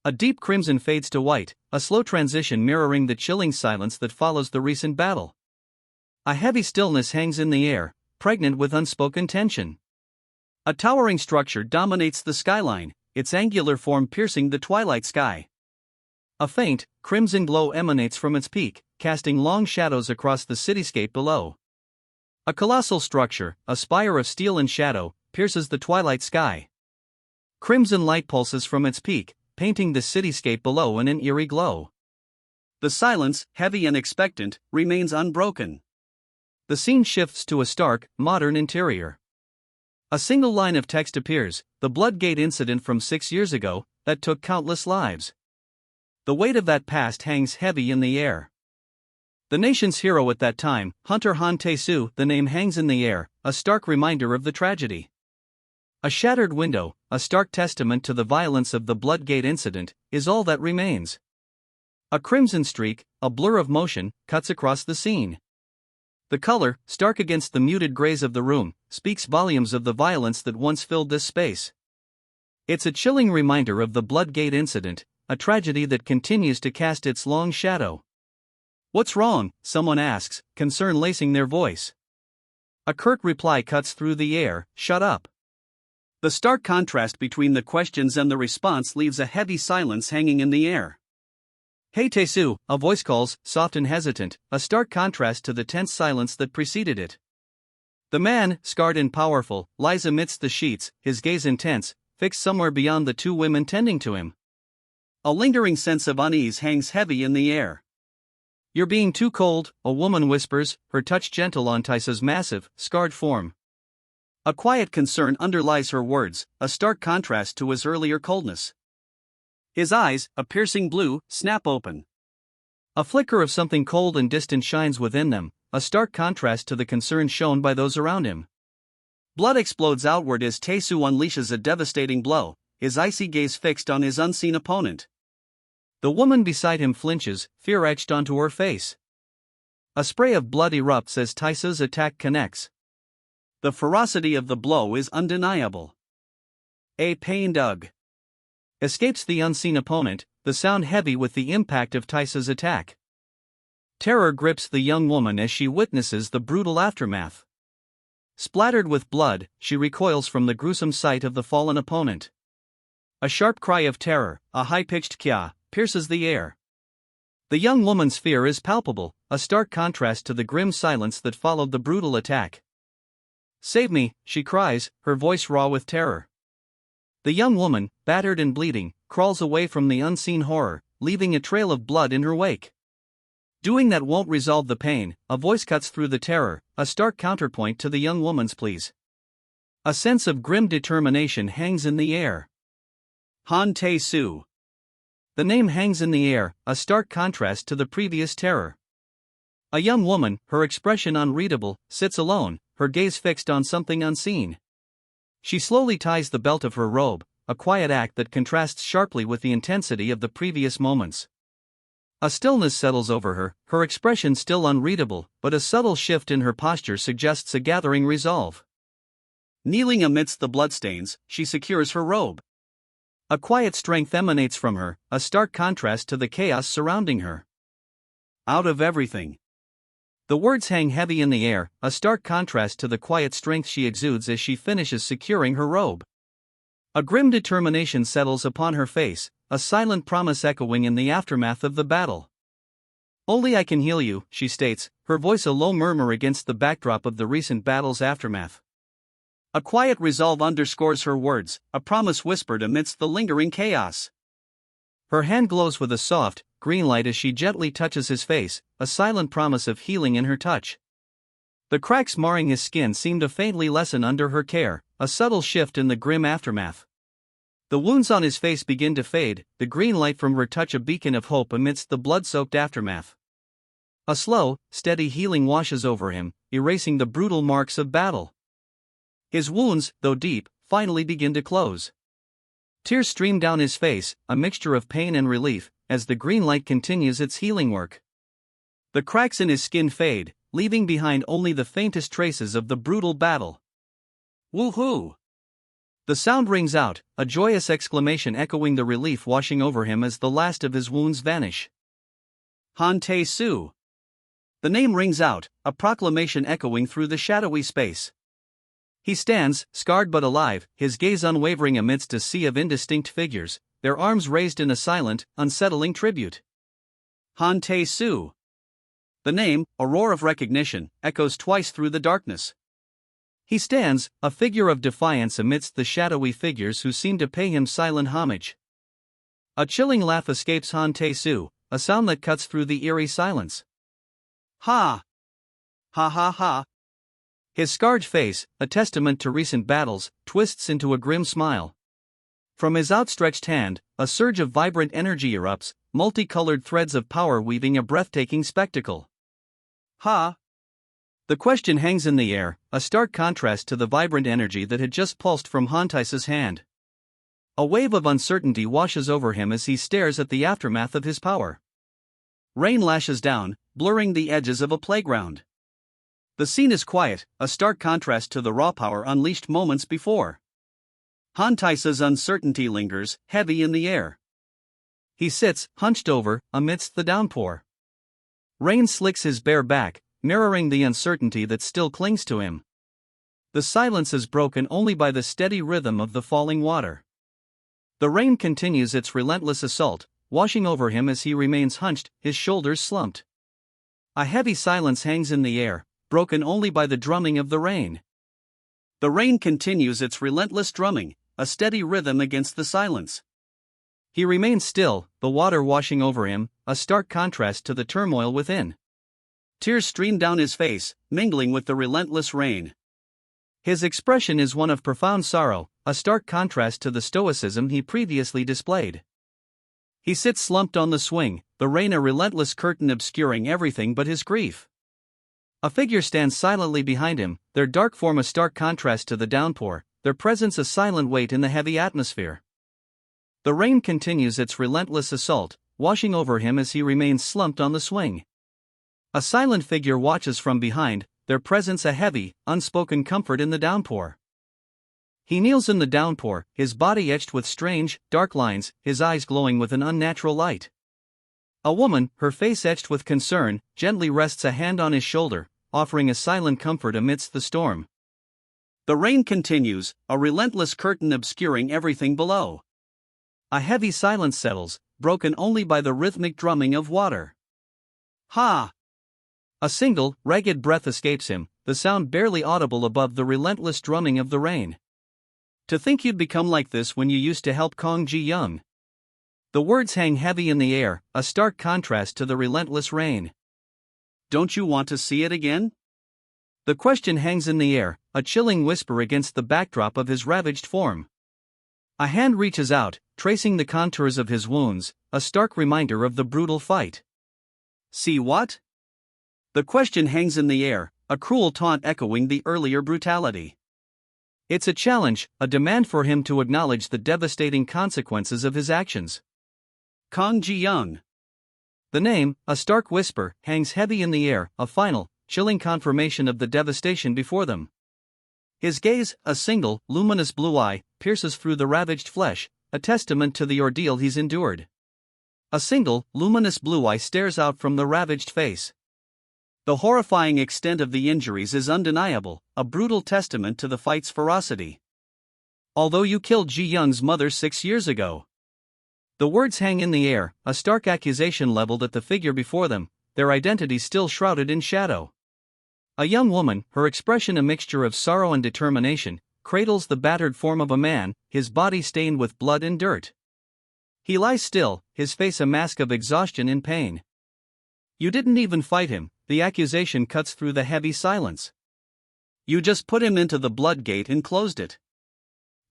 A deep crimson fades to white, a slow transition mirroring the chilling silence that follows the recent battle. A heavy stillness hangs in the air, pregnant with unspoken tension. A towering structure dominates the skyline, its angular form piercing the twilight sky. A faint, crimson glow emanates from its peak, casting long shadows across the cityscape below. A colossal structure, a spire of steel and shadow, pierces the twilight sky. Crimson light pulses from its peak, painting the cityscape below in an eerie glow. The silence, heavy and expectant, remains unbroken. The scene shifts to a stark, modern interior. A single line of text appears, the Bloodgate incident from 6 years ago, that took countless lives. The weight of that past hangs heavy in the air. The nation's hero at that time, Hunter Han Tae-soo, the name hangs in the air, a stark reminder of the tragedy. A shattered window, a stark testament to the violence of the Bloodgate incident, is all that remains. A crimson streak, a blur of motion, cuts across the scene. The color, stark against the muted grays of the room, speaks volumes of the violence that once filled this space. It's a chilling reminder of the Bloodgate incident, a tragedy that continues to cast its long shadow. "What's wrong?" someone asks, concern lacing their voice. A curt reply cuts through the air, "Shut up." The stark contrast between the questions and the response leaves a heavy silence hanging in the air. "Hey Tae-soo," a voice calls, soft and hesitant, a stark contrast to the tense silence that preceded it. The man, scarred and powerful, lies amidst the sheets, his gaze intense, fixed somewhere beyond the two women tending to him. A lingering sense of unease hangs heavy in the air. "You're being too cold," a woman whispers, her touch gentle on Taisa's massive, scarred form. A quiet concern underlies her words, a stark contrast to his earlier coldness. His eyes, a piercing blue, snap open. A flicker of something cold and distant shines within them, a stark contrast to the concern shown by those around him. Blood explodes outward as Tae-soo unleashes a devastating blow, his icy gaze fixed on his unseen opponent. The woman beside him flinches, fear etched onto her face. A spray of blood erupts as Taisa's attack connects. The ferocity of the blow is undeniable. A pained ugh escapes the unseen opponent, the sound heavy with the impact of Taisa's attack. Terror grips the young woman as she witnesses the brutal aftermath. Splattered with blood, she recoils from the gruesome sight of the fallen opponent. A sharp cry of terror, a high-pitched kya, pierces the air. The young woman's fear is palpable, a stark contrast to the grim silence that followed the brutal attack. "Save me," she cries, her voice raw with terror. The young woman, battered and bleeding, crawls away from the unseen horror, leaving a trail of blood in her wake. "Doing that won't resolve the pain," a voice cuts through the terror, a stark counterpoint to the young woman's pleas. A sense of grim determination hangs in the air. Han Tae-soo. The name hangs in the air, a stark contrast to the previous terror. A young woman, her expression unreadable, sits alone, her gaze fixed on something unseen. She slowly ties the belt of her robe, a quiet act that contrasts sharply with the intensity of the previous moments. A stillness settles over her, her expression still unreadable, but a subtle shift in her posture suggests a gathering resolve. Kneeling amidst the bloodstains, she secures her robe. A quiet strength emanates from her, a stark contrast to the chaos surrounding her. "Out of everything." The words hang heavy in the air, a stark contrast to the quiet strength she exudes as she finishes securing her robe. A grim determination settles upon her face, a silent promise echoing in the aftermath of the battle. "Only I can heal you," she states, her voice a low murmur against the backdrop of the recent battle's aftermath. A quiet resolve underscores her words, a promise whispered amidst the lingering chaos. Her hand glows with a soft, green light as she gently touches his face, a silent promise of healing in her touch. The cracks marring his skin seem to faintly lessen under her care, a subtle shift in the grim aftermath. The wounds on his face begin to fade, the green light from her touch a beacon of hope amidst the blood-soaked aftermath. A slow, steady healing washes over him, erasing the brutal marks of battle. His wounds, though deep, finally begin to close. Tears stream down his face, a mixture of pain and relief, as the green light continues its healing work. The cracks in his skin fade, leaving behind only the faintest traces of the brutal battle. "Woohoo!" The sound rings out, a joyous exclamation echoing the relief washing over him as the last of his wounds vanish. Han Tae-soo. The name rings out, a proclamation echoing through the shadowy space. He stands, scarred but alive, his gaze unwavering amidst a sea of indistinct figures, their arms raised in a silent, unsettling tribute. Han Tae-soo. The name, a roar of recognition, echoes twice through the darkness. He stands, a figure of defiance amidst the shadowy figures who seem to pay him silent homage. A chilling laugh escapes Han Tae-soo, a sound that cuts through the eerie silence. Ha! Ha ha ha! His scarred face, a testament to recent battles, twists into a grim smile. From his outstretched hand, a surge of vibrant energy erupts, multicolored threads of power weaving a breathtaking spectacle. Ha! The question hangs in the air, a stark contrast to the vibrant energy that had just pulsed from Han Tae-soo's hand. A wave of uncertainty washes over him as he stares at the aftermath of his power. Rain lashes down, blurring the edges of a playground. The scene is quiet, a stark contrast to the raw power unleashed moments before. Han Tae-soo's uncertainty lingers, heavy in the air. He sits, hunched over, amidst the downpour. Rain slicks his bare back, mirroring the uncertainty that still clings to him. The silence is broken only by the steady rhythm of the falling water. The rain continues its relentless assault, washing over him as he remains hunched, his shoulders slumped. A heavy silence hangs in the air, broken only by the drumming of the rain. The rain continues its relentless drumming, a steady rhythm against the silence. He remains still, the water washing over him, a stark contrast to the turmoil within. Tears stream down his face, mingling with the relentless rain. His expression is one of profound sorrow, a stark contrast to the stoicism he previously displayed. He sits slumped on the swing, the rain a relentless curtain obscuring everything but his grief. A figure stands silently behind him, their dark form a stark contrast to the downpour, their presence a silent weight in the heavy atmosphere. The rain continues its relentless assault, washing over him as he remains slumped on the swing. A silent figure watches from behind, their presence a heavy, unspoken comfort in the downpour. He kneels in the downpour, his body etched with strange, dark lines, his eyes glowing with an unnatural light. A woman, her face etched with concern, gently rests a hand on his shoulder, offering a silent comfort amidst the storm. The rain continues, a relentless curtain obscuring everything below. A heavy silence settles, broken only by the rhythmic drumming of water. Ha! A single, ragged breath escapes him, the sound barely audible above the relentless drumming of the rain. To think you'd become like this when you used to help Kong Ji-young. The words hang heavy in the air, a stark contrast to the relentless rain. Don't you want to see it again? The question hangs in the air, a chilling whisper against the backdrop of his ravaged form. A hand reaches out, tracing the contours of his wounds, a stark reminder of the brutal fight. See what? The question hangs in the air, a cruel taunt echoing the earlier brutality. It's a challenge, a demand for him to acknowledge the devastating consequences of his actions. Kong Ji-young. The name, a stark whisper, hangs heavy in the air, a final, chilling confirmation of the devastation before them. His gaze, a single, luminous blue eye, pierces through the ravaged flesh, a testament to the ordeal he's endured. A single, luminous blue eye stares out from the ravaged face. The horrifying extent of the injuries is undeniable, a brutal testament to the fight's ferocity. Although you killed Ji-young's mother 6 years ago. The words hang in the air, a stark accusation leveled at the figure before them, their identity still shrouded in shadow. A young woman, her expression a mixture of sorrow and determination, cradles the battered form of a man, his body stained with blood and dirt. He lies still, his face a mask of exhaustion and pain. You didn't even fight him, the accusation cuts through the heavy silence. You just put him into the blood gate and closed it.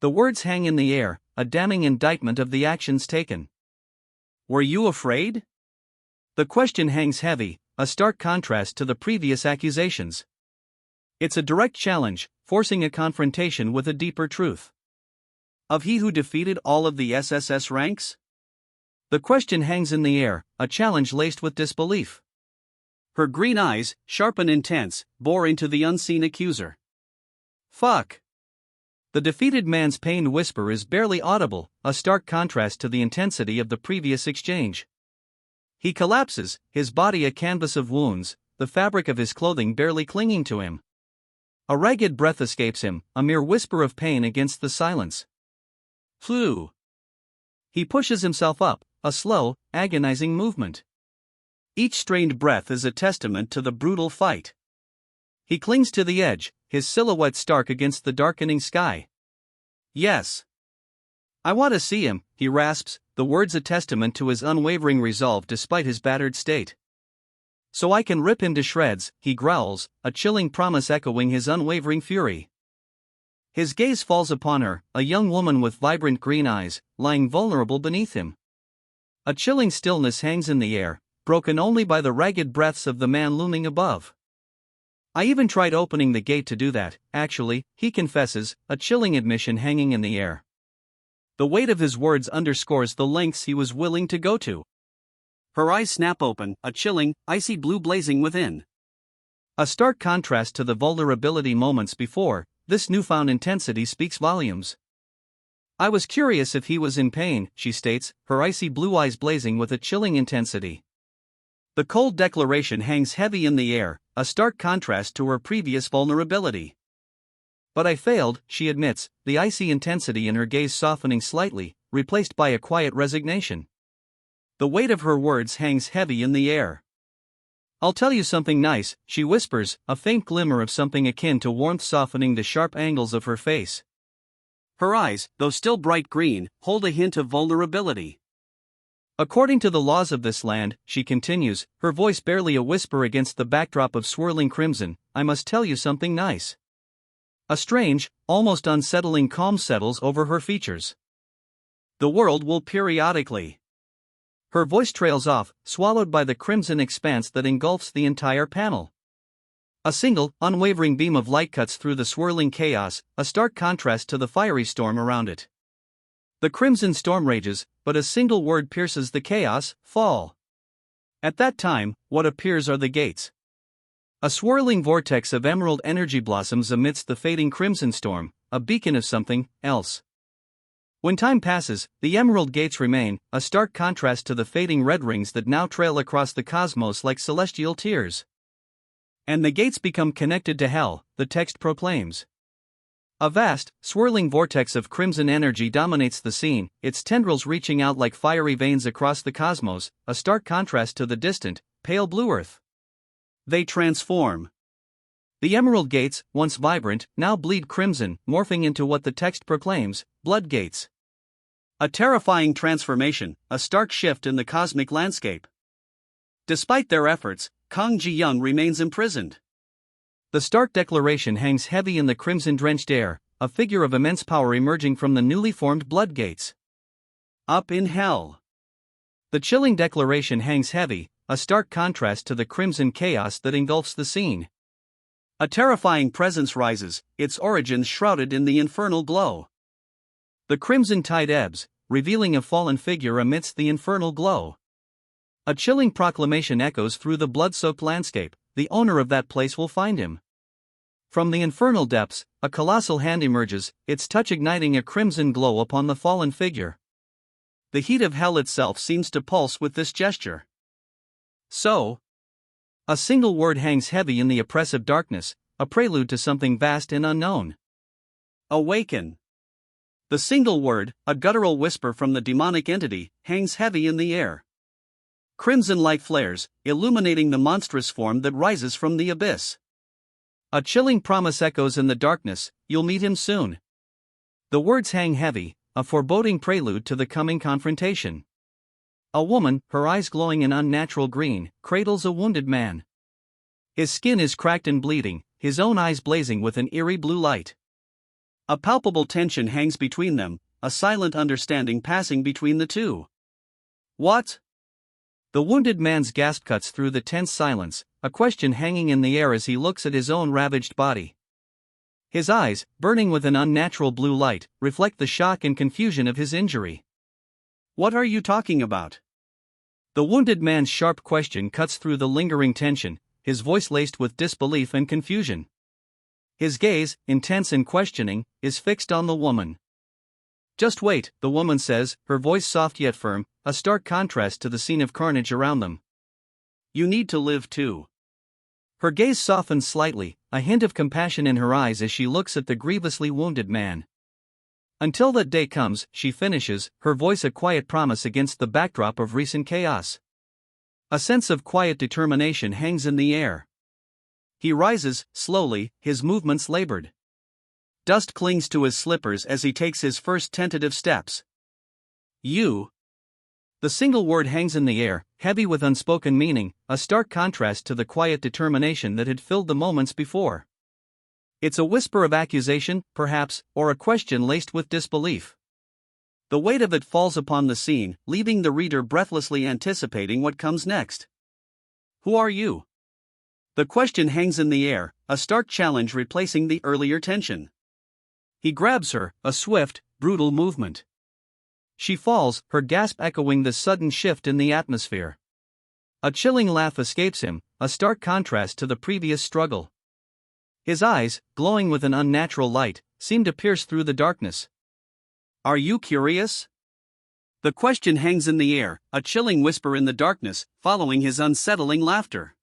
The words hang in the air, a damning indictment of the actions taken. Were you afraid? The question hangs heavy, a stark contrast to the previous accusations. It's a direct challenge, forcing a confrontation with a deeper truth. Of he who defeated all of the SSS ranks? The question hangs in the air, a challenge laced with disbelief. Her green eyes, sharp and intense, bore into the unseen accuser. Fuck. The defeated man's pained whisper is barely audible, a stark contrast to the intensity of the previous exchange. He collapses, his body a canvas of wounds, the fabric of his clothing barely clinging to him. A ragged breath escapes him, a mere whisper of pain against the silence. Phew. He pushes himself up, a slow, agonizing movement. Each strained breath is a testament to the brutal fight. He clings to the edge, his silhouette stark against the darkening sky. Yes. I want to see him, he rasps, the words a testament to his unwavering resolve despite his battered state. So I can rip him to shreds, he growls, a chilling promise echoing his unwavering fury. His gaze falls upon her, a young woman with vibrant green eyes, lying vulnerable beneath him. A chilling stillness hangs in the air, broken only by the ragged breaths of the man looming above. I even tried opening the gate to do that, actually, he confesses, a chilling admission hanging in the air. The weight of his words underscores the lengths he was willing to go to. Her eyes snap open, a chilling, icy blue blazing within. A stark contrast to the vulnerability moments before, this newfound intensity speaks volumes. I was curious if he was in pain, she states, her icy blue eyes blazing with a chilling intensity. The cold declaration hangs heavy in the air, a stark contrast to her previous vulnerability. But I failed, she admits, the icy intensity in her gaze softening slightly, replaced by a quiet resignation. The weight of her words hangs heavy in the air. I'll tell you something nice, she whispers, a faint glimmer of something akin to warmth softening the sharp angles of her face. Her eyes, though still bright green, hold a hint of vulnerability. According to the laws of this land, she continues, her voice barely a whisper against the backdrop of swirling crimson, I must tell you something nice. A strange, almost unsettling calm settles over her features. The world will periodically. Her voice trails off, swallowed by the crimson expanse that engulfs the entire panel. A single, unwavering beam of light cuts through the swirling chaos, a stark contrast to the fiery storm around it. The crimson storm rages, but a single word pierces the chaos, fall. At that time, what appears are the gates. A swirling vortex of emerald energy blossoms amidst the fading crimson storm, a beacon of something else. When time passes, the emerald gates remain, a stark contrast to the fading red rings that now trail across the cosmos like celestial tears. And the gates become connected to hell, the text proclaims. A vast, swirling vortex of crimson energy dominates the scene, its tendrils reaching out like fiery veins across the cosmos, a stark contrast to the distant, pale blue earth. They transform. The emerald gates, once vibrant, now bleed crimson, morphing into what the text proclaims, blood gates. A terrifying transformation, a stark shift in the cosmic landscape. Despite their efforts, Kang Ji-young remains imprisoned. The stark declaration hangs heavy in the crimson-drenched air, a figure of immense power emerging from the newly formed blood gates. Up in hell. The chilling declaration hangs heavy, a stark contrast to the crimson chaos that engulfs the scene. A terrifying presence rises, its origins shrouded in the infernal glow. The crimson tide ebbs, revealing a fallen figure amidst the infernal glow. A chilling proclamation echoes through the blood-soaked landscape, the owner of that place will find him. From the infernal depths, a colossal hand emerges, its touch igniting a crimson glow upon the fallen figure. The heat of hell itself seems to pulse with this gesture. So, a single word hangs heavy in the oppressive darkness, a prelude to something vast and unknown. Awaken. The single word, a guttural whisper from the demonic entity, hangs heavy in the air. Crimson light flares, illuminating the monstrous form that rises from the abyss. A chilling promise echoes in the darkness, you'll meet him soon. The words hang heavy, a foreboding prelude to the coming confrontation. A woman, her eyes glowing an unnatural green, cradles a wounded man. His skin is cracked and bleeding, his own eyes blazing with an eerie blue light. A palpable tension hangs between them, a silent understanding passing between the two. What? The wounded man's gasp cuts through the tense silence, a question hanging in the air as he looks at his own ravaged body. His eyes, burning with an unnatural blue light, reflect the shock and confusion of his injury. What are you talking about? The wounded man's sharp question cuts through the lingering tension, his voice laced with disbelief and confusion. His gaze, intense and questioning, is fixed on the woman. Just wait, the woman says, her voice soft yet firm, a stark contrast to the scene of carnage around them. You need to live too. Her gaze softens slightly, a hint of compassion in her eyes as she looks at the grievously wounded man. Until that day comes, she finishes, her voice a quiet promise against the backdrop of recent chaos. A sense of quiet determination hangs in the air. He rises, slowly, his movements labored. Dust clings to his slippers as he takes his first tentative steps. You. The single word hangs in the air, heavy with unspoken meaning, a stark contrast to the quiet determination that had filled the moments before. It's a whisper of accusation, perhaps, or a question laced with disbelief. The weight of it falls upon the scene, leaving the reader breathlessly anticipating what comes next. Who are you? The question hangs in the air, a stark challenge replacing the earlier tension. He grabs her, a swift, brutal movement. She falls, her gasp echoing the sudden shift in the atmosphere. A chilling laugh escapes him, a stark contrast to the previous struggle. His eyes, glowing with an unnatural light, seem to pierce through the darkness. Are you curious? The question hangs in the air, a chilling whisper in the darkness, following his unsettling laughter.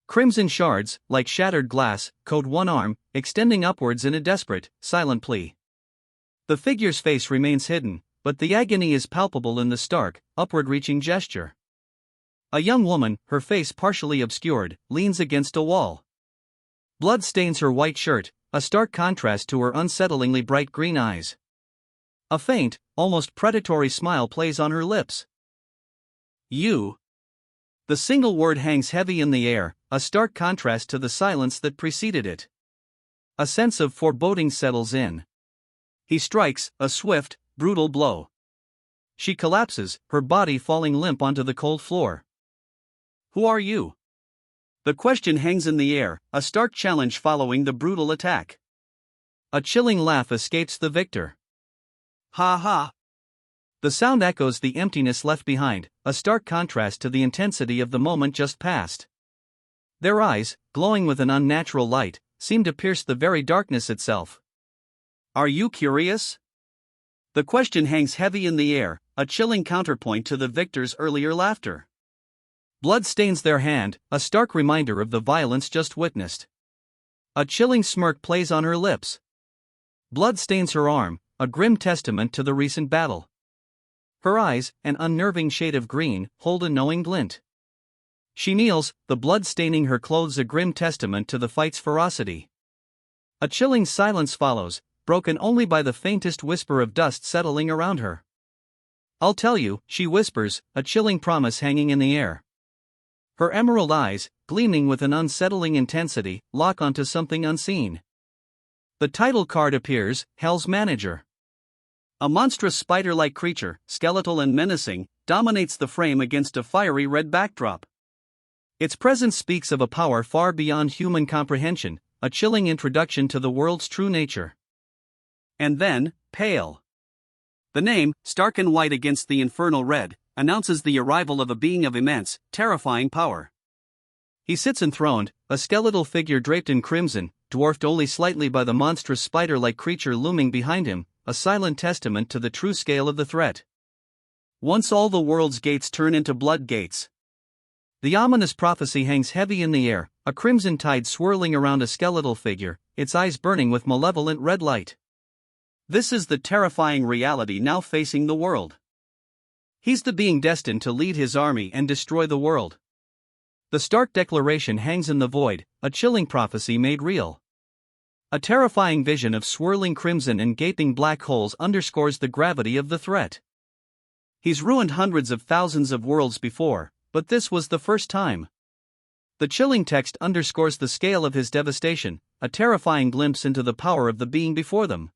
Crimson shards, like shattered glass, coat one arm, extending upwards in a desperate, silent plea. The figure's face remains hidden, but the agony is palpable in the stark, upward-reaching gesture. A young woman, her face partially obscured, leans against a wall. Blood stains her white shirt, a stark contrast to her unsettlingly bright green eyes. A faint, almost predatory smile plays on her lips. You. The single word hangs heavy in the air, a stark contrast to the silence that preceded it. A sense of foreboding settles in. He strikes, a swift, brutal blow. She collapses, her body falling limp onto the cold floor. Who are you? The question hangs in the air, a stark challenge following the brutal attack. A chilling laugh escapes the victor. Ha ha! The sound echoes the emptiness left behind, a stark contrast to the intensity of the moment just past. Their eyes, glowing with an unnatural light, seem to pierce the very darkness itself. Are you curious? The question hangs heavy in the air, a chilling counterpoint to the victor's earlier laughter. Blood stains their hand, a stark reminder of the violence just witnessed. A chilling smirk plays on her lips. Blood stains her arm, a grim testament to the recent battle. Her eyes, an unnerving shade of green, hold a knowing glint. She kneels, the blood staining her clothes a grim testament to the fight's ferocity. A chilling silence follows, broken only by the faintest whisper of dust settling around her. I'll tell you, she whispers, a chilling promise hanging in the air. Her emerald eyes, gleaming with an unsettling intensity, lock onto something unseen. The title card appears, Hell's Manager. A monstrous spider-like creature, skeletal and menacing, dominates the frame against a fiery red backdrop. Its presence speaks of a power far beyond human comprehension, a chilling introduction to the world's true nature. And then, pale. The name, stark and white against the infernal red, announces the arrival of a being of immense, terrifying power. He sits enthroned, a skeletal figure draped in crimson, dwarfed only slightly by the monstrous spider-like creature looming behind him, a silent testament to the true scale of the threat. Once all the world's gates turn into blood gates. The ominous prophecy hangs heavy in the air, a crimson tide swirling around a skeletal figure, its eyes burning with malevolent red light. This is the terrifying reality now facing the world. He's the being destined to lead his army and destroy the world. The stark declaration hangs in the void, a chilling prophecy made real. A terrifying vision of swirling crimson and gaping black holes underscores the gravity of the threat. He's ruined hundreds of thousands of worlds before, but this was the first time. The chilling text underscores the scale of his devastation, a terrifying glimpse into the power of the being before them.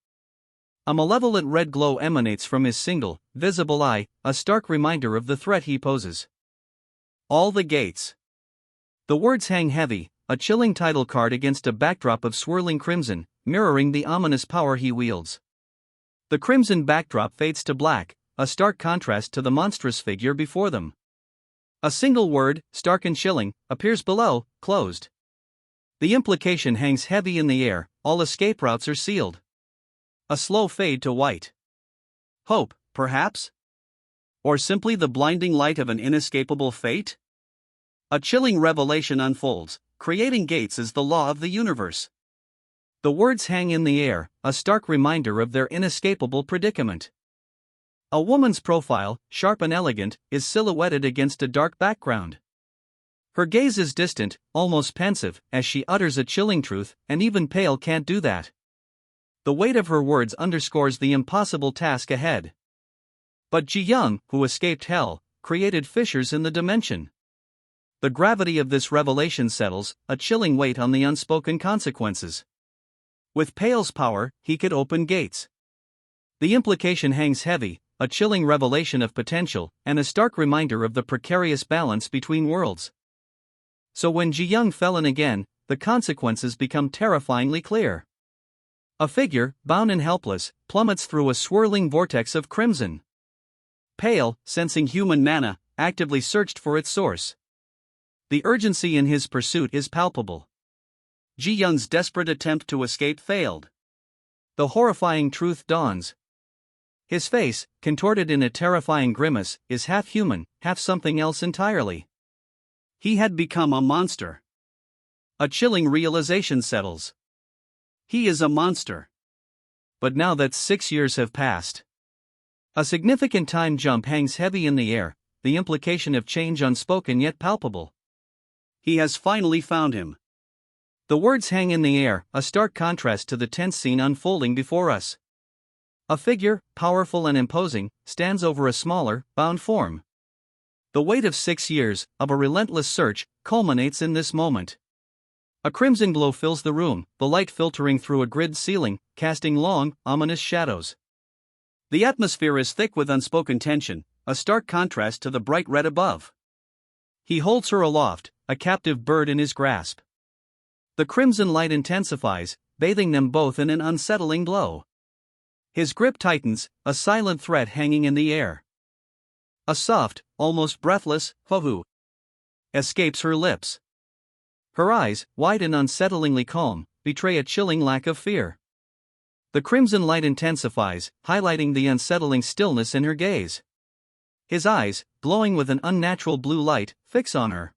A malevolent red glow emanates from his single, visible eye, a stark reminder of the threat he poses. All the gates. The words hang heavy, a chilling title card against a backdrop of swirling crimson, mirroring the ominous power he wields. The crimson backdrop fades to black, a stark contrast to the monstrous figure before them. A single word, stark and chilling, appears below, closed. The implication hangs heavy in the air, all escape routes are sealed. A slow fade to white. Hope, perhaps? Or simply the blinding light of an inescapable fate? A chilling revelation unfolds, creating gates is the law of the universe. The words hang in the air, a stark reminder of their inescapable predicament. A woman's profile, sharp and elegant, is silhouetted against a dark background. Her gaze is distant, almost pensive, as she utters a chilling truth, and even Pale can't do that. The weight of her words underscores the impossible task ahead. But Ji Young, who escaped hell, created fissures in the dimension. The gravity of this revelation settles a chilling weight on the unspoken consequences. With Pale's power, he could open gates. The implication hangs heavy, a chilling revelation of potential, and a stark reminder of the precarious balance between worlds. So when Ji Young fell in again, the consequences become terrifyingly clear. A figure, bound and helpless, plummets through a swirling vortex of crimson. Pale, sensing human mana, actively searched for its source. The urgency in his pursuit is palpable. Ji Young's desperate attempt to escape failed. The horrifying truth dawns. His face, contorted in a terrifying grimace, is half human, half something else entirely. He had become a monster. A chilling realization settles. He is a monster. But now that 6 years have passed, a significant time jump hangs heavy in the air, the implication of change unspoken yet palpable. He has finally found him. The words hang in the air, a stark contrast to the tense scene unfolding before us. A figure, powerful and imposing, stands over a smaller, bound form. The weight of 6 years, of a relentless search, culminates in this moment. A crimson glow fills the room, the light filtering through a grid ceiling, casting long, ominous shadows. The atmosphere is thick with unspoken tension, a stark contrast to the bright red above. He holds her aloft, a captive bird in his grasp. The crimson light intensifies, bathing them both in an unsettling glow. His grip tightens, a silent threat hanging in the air. A soft, almost breathless, "Ho-hoo" escapes her lips. Her eyes, wide and unsettlingly calm, betray a chilling lack of fear. The crimson light intensifies, highlighting the unsettling stillness in her gaze. His eyes, glowing with an unnatural blue light, fix on her.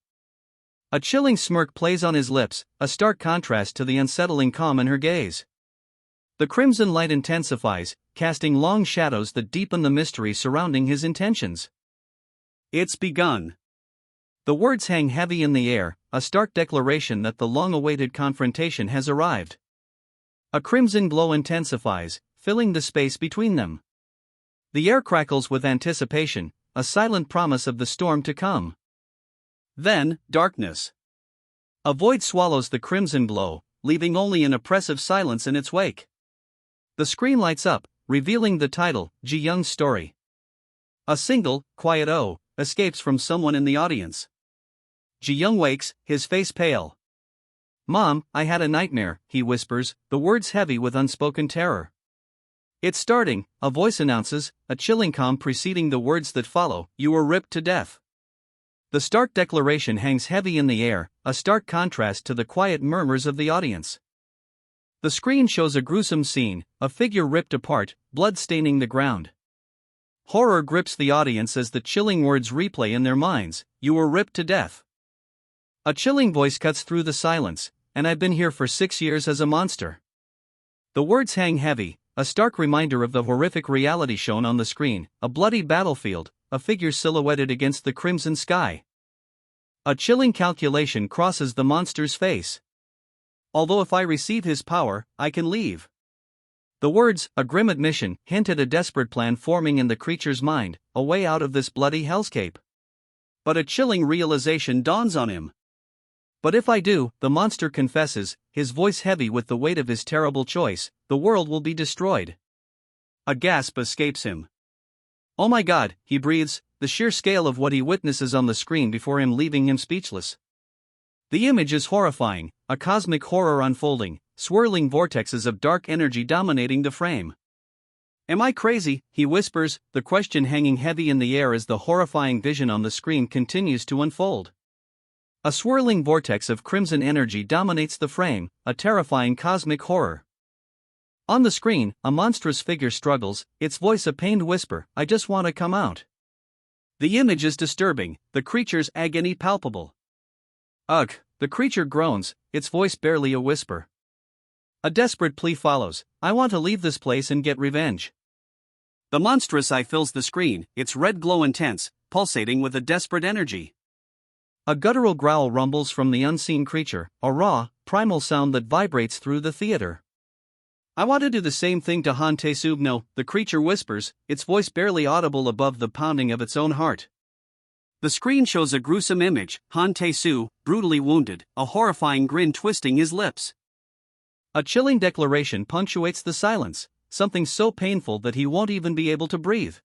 A chilling smirk plays on his lips, a stark contrast to the unsettling calm in her gaze. The crimson light intensifies, casting long shadows that deepen the mystery surrounding his intentions. It's begun. The words hang heavy in the air, a stark declaration that the long-awaited confrontation has arrived. A crimson glow intensifies, filling the space between them. The air crackles with anticipation, a silent promise of the storm to come. Then, darkness. A void swallows the crimson glow, leaving only an oppressive silence in its wake. The screen lights up, revealing the title, Ji Young's Story. A single, quiet "oh" escapes from someone in the audience. Ji Young wakes, his face pale. "Mom, I had a nightmare," he whispers, the words heavy with unspoken terror. "It's starting," a voice announces, a chilling calm preceding the words that follow, "You were ripped to death." The stark declaration hangs heavy in the air, a stark contrast to the quiet murmurs of the audience. The screen shows a gruesome scene, a figure ripped apart, blood staining the ground. Horror grips the audience as the chilling words replay in their minds, "You were ripped to death." A chilling voice cuts through the silence, "And I've been here for 6 years as a monster." The words hang heavy, a stark reminder of the horrific reality shown on the screen, a bloody battlefield, a figure silhouetted against the crimson sky. A chilling calculation crosses the monster's face. "Although if I receive his power, I can leave." The words, a grim admission, hint at a desperate plan forming in the creature's mind, a way out of this bloody hellscape. But a chilling realization dawns on him. "But if I do," the monster confesses, his voice heavy with the weight of his terrible choice, "the world will be destroyed." A gasp escapes him. "Oh my God," he breathes, the sheer scale of what he witnesses on the screen before him leaving him speechless. The image is horrifying, a cosmic horror unfolding, swirling vortexes of dark energy dominating the frame. "Am I crazy?" he whispers, the question hanging heavy in the air as the horrifying vision on the screen continues to unfold. A swirling vortex of crimson energy dominates the frame, a terrifying cosmic horror. On the screen, a monstrous figure struggles, its voice a pained whisper, "I just want to come out." The image is disturbing, the creature's agony palpable. "Ugh," the creature groans, its voice barely a whisper. A desperate plea follows, "I want to leave this place and get revenge." The monstrous eye fills the screen, its red glow intense, pulsating with a desperate energy. A guttural growl rumbles from the unseen creature, a raw, primal sound that vibrates through the theater. I want to do the same thing to Han Tae-soo. No, the creature whispers, its voice barely audible above the pounding of its own heart. The screen shows a gruesome image, Han Tae-soo, brutally wounded, a horrifying grin twisting his lips. A chilling declaration punctuates the silence, something so painful that he won't even be able to breathe.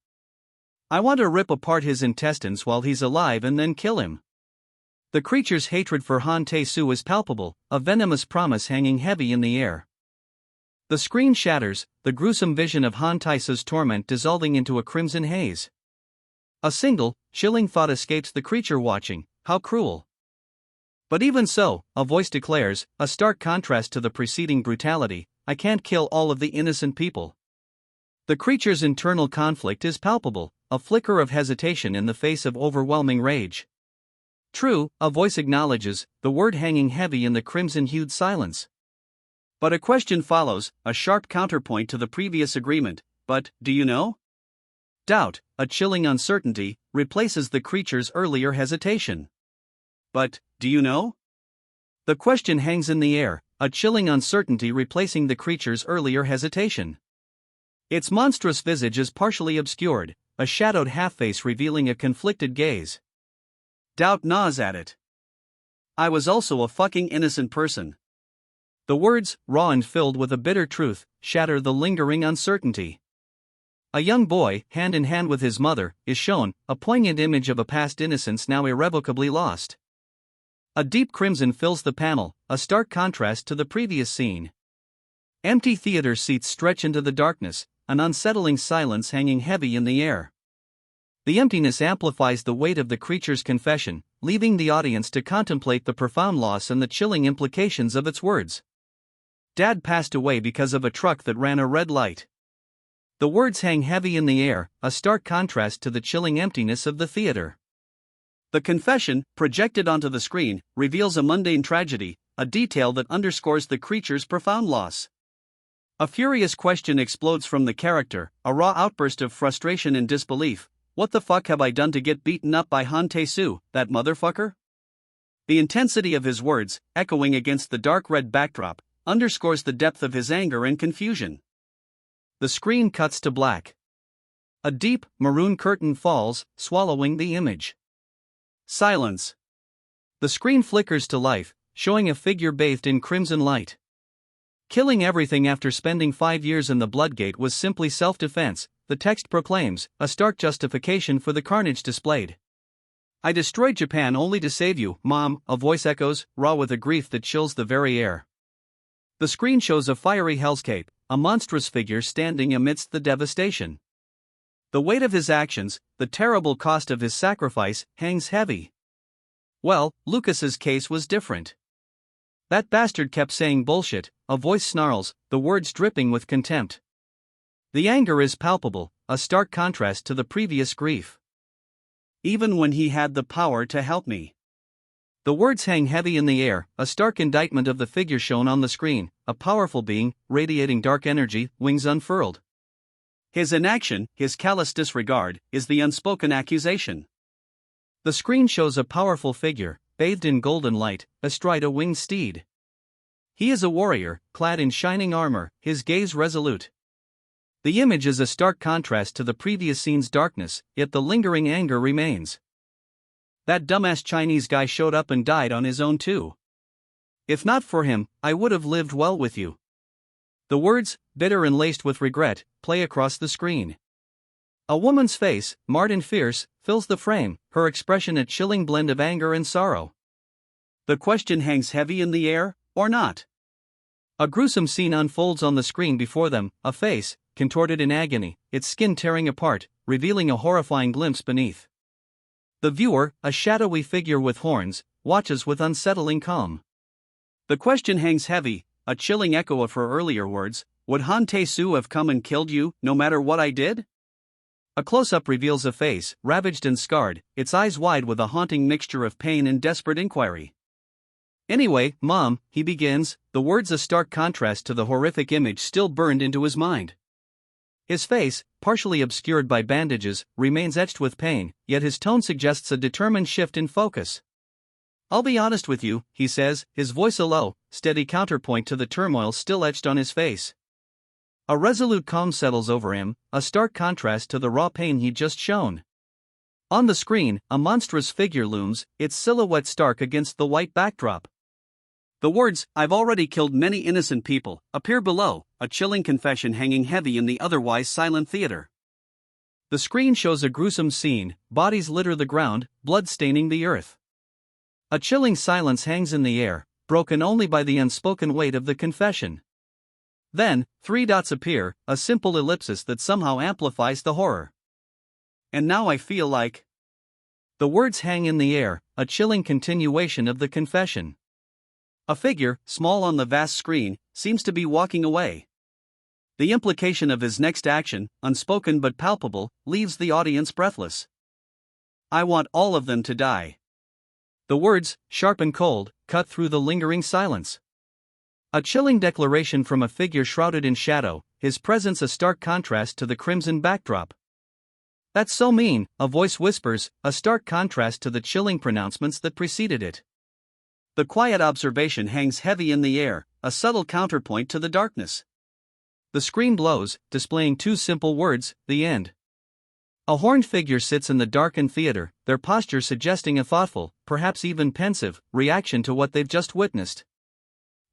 I want to rip apart his intestines while he's alive and then kill him. The creature's hatred for Han Tae-soo is palpable, a venomous promise hanging heavy in the air. The screen shatters, the gruesome vision of Han Tae-soo's torment dissolving into a crimson haze. A single, chilling thought escapes the creature watching: how cruel. But even so, a voice declares, a stark contrast to the preceding brutality, I can't kill all of the innocent people. The creature's internal conflict is palpable, a flicker of hesitation in the face of overwhelming rage. True, a voice acknowledges, the word hanging heavy in the crimson-hued silence. But a question follows, a sharp counterpoint to the previous agreement: but, do you know? Doubt, a chilling uncertainty, replaces the creature's earlier hesitation. But, do you know? The question hangs in the air, a chilling uncertainty replacing the creature's earlier hesitation. Its monstrous visage is partially obscured, a shadowed half-face revealing a conflicted gaze. Doubt gnaws at it. I was also a fucking innocent person. The words, raw and filled with a bitter truth, shatter the lingering uncertainty. A young boy, hand in hand with his mother, is shown, a poignant image of a past innocence now irrevocably lost. A deep crimson fills the panel, a stark contrast to the previous scene. Empty theater seats stretch into the darkness, an unsettling silence hanging heavy in the air. The emptiness amplifies the weight of the creature's confession, leaving the audience to contemplate the profound loss and the chilling implications of its words. Dad passed away because of a truck that ran a red light. The words hang heavy in the air, a stark contrast to the chilling emptiness of the theater. The confession, projected onto the screen, reveals a mundane tragedy, a detail that underscores the creature's profound loss. A furious question explodes from the character, a raw outburst of frustration and disbelief. What the fuck have I done to get beaten up by Han Tae-soo, that motherfucker? The intensity of his words, echoing against the dark red backdrop, underscores the depth of his anger and confusion. The screen cuts to black. A deep, maroon curtain falls, swallowing the image. Silence. The screen flickers to life, showing a figure bathed in crimson light. Killing everything after spending 5 years in the Bloodgate was simply self-defense, the text proclaims, a stark justification for the carnage displayed. I destroyed Japan only to save you, Mom, a voice echoes, raw with a grief that chills the very air. The screen shows a fiery hellscape, a monstrous figure standing amidst the devastation. The weight of his actions, the terrible cost of his sacrifice, hangs heavy. Well, Lucas's case was different. That bastard kept saying bullshit, a voice snarls, the words dripping with contempt. The anger is palpable, a stark contrast to the previous grief. Even when he had the power to help me. The words hang heavy in the air, a stark indictment of the figure shown on the screen, a powerful being, radiating dark energy, wings unfurled. His inaction, his callous disregard, is the unspoken accusation. The screen shows a powerful figure, bathed in golden light, astride a winged steed. He is a warrior, clad in shining armor, his gaze resolute. The image is a stark contrast to the previous scene's darkness, yet the lingering anger remains. That dumbass Chinese guy showed up and died on his own too. If not for him, I would have lived well with you. The words, bitter and laced with regret, play across the screen. A woman's face, marred and fierce, fills the frame, her expression a chilling blend of anger and sorrow. The question hangs heavy in the air, or not? A gruesome scene unfolds on the screen before them, a face, contorted in agony, its skin tearing apart, revealing a horrifying glimpse beneath. The viewer, a shadowy figure with horns, watches with unsettling calm. The question hangs heavy, a chilling echo of her earlier words: would Han Tae-soo have come and killed you, no matter what I did? A close-up reveals a face, ravaged and scarred, its eyes wide with a haunting mixture of pain and desperate inquiry. Anyway, Mom, he begins, the words a stark contrast to the horrific image still burned into his mind. His face, partially obscured by bandages, remains etched with pain, yet his tone suggests a determined shift in focus. I'll be honest with you, he says, his voice a low, steady counterpoint to the turmoil still etched on his face. A resolute calm settles over him, a stark contrast to the raw pain he'd just shown. On the screen, a monstrous figure looms, its silhouette stark against the white backdrop. The words, "I've already killed many innocent people," appear below, a chilling confession hanging heavy in the otherwise silent theater. The screen shows a gruesome scene, bodies litter the ground, blood staining the earth. A chilling silence hangs in the air, broken only by the unspoken weight of the confession. Then, 3 dots appear, a simple ellipsis that somehow amplifies the horror. And now I feel like. The words hang in the air, a chilling continuation of the confession. A figure, small on the vast screen, seems to be walking away. The implication of his next action, unspoken but palpable, leaves the audience breathless. "I want all of them to die." The words, sharp and cold, cut through the lingering silence. A chilling declaration from a figure shrouded in shadow, his presence a stark contrast to the crimson backdrop. "That's so mean," a voice whispers, a stark contrast to the chilling pronouncements that preceded it. The quiet observation hangs heavy in the air, a subtle counterpoint to the darkness. The screen glows, displaying 2 simple words, "The end." A horned figure sits in the darkened theater, their posture suggesting a thoughtful, perhaps even pensive, reaction to what they've just witnessed.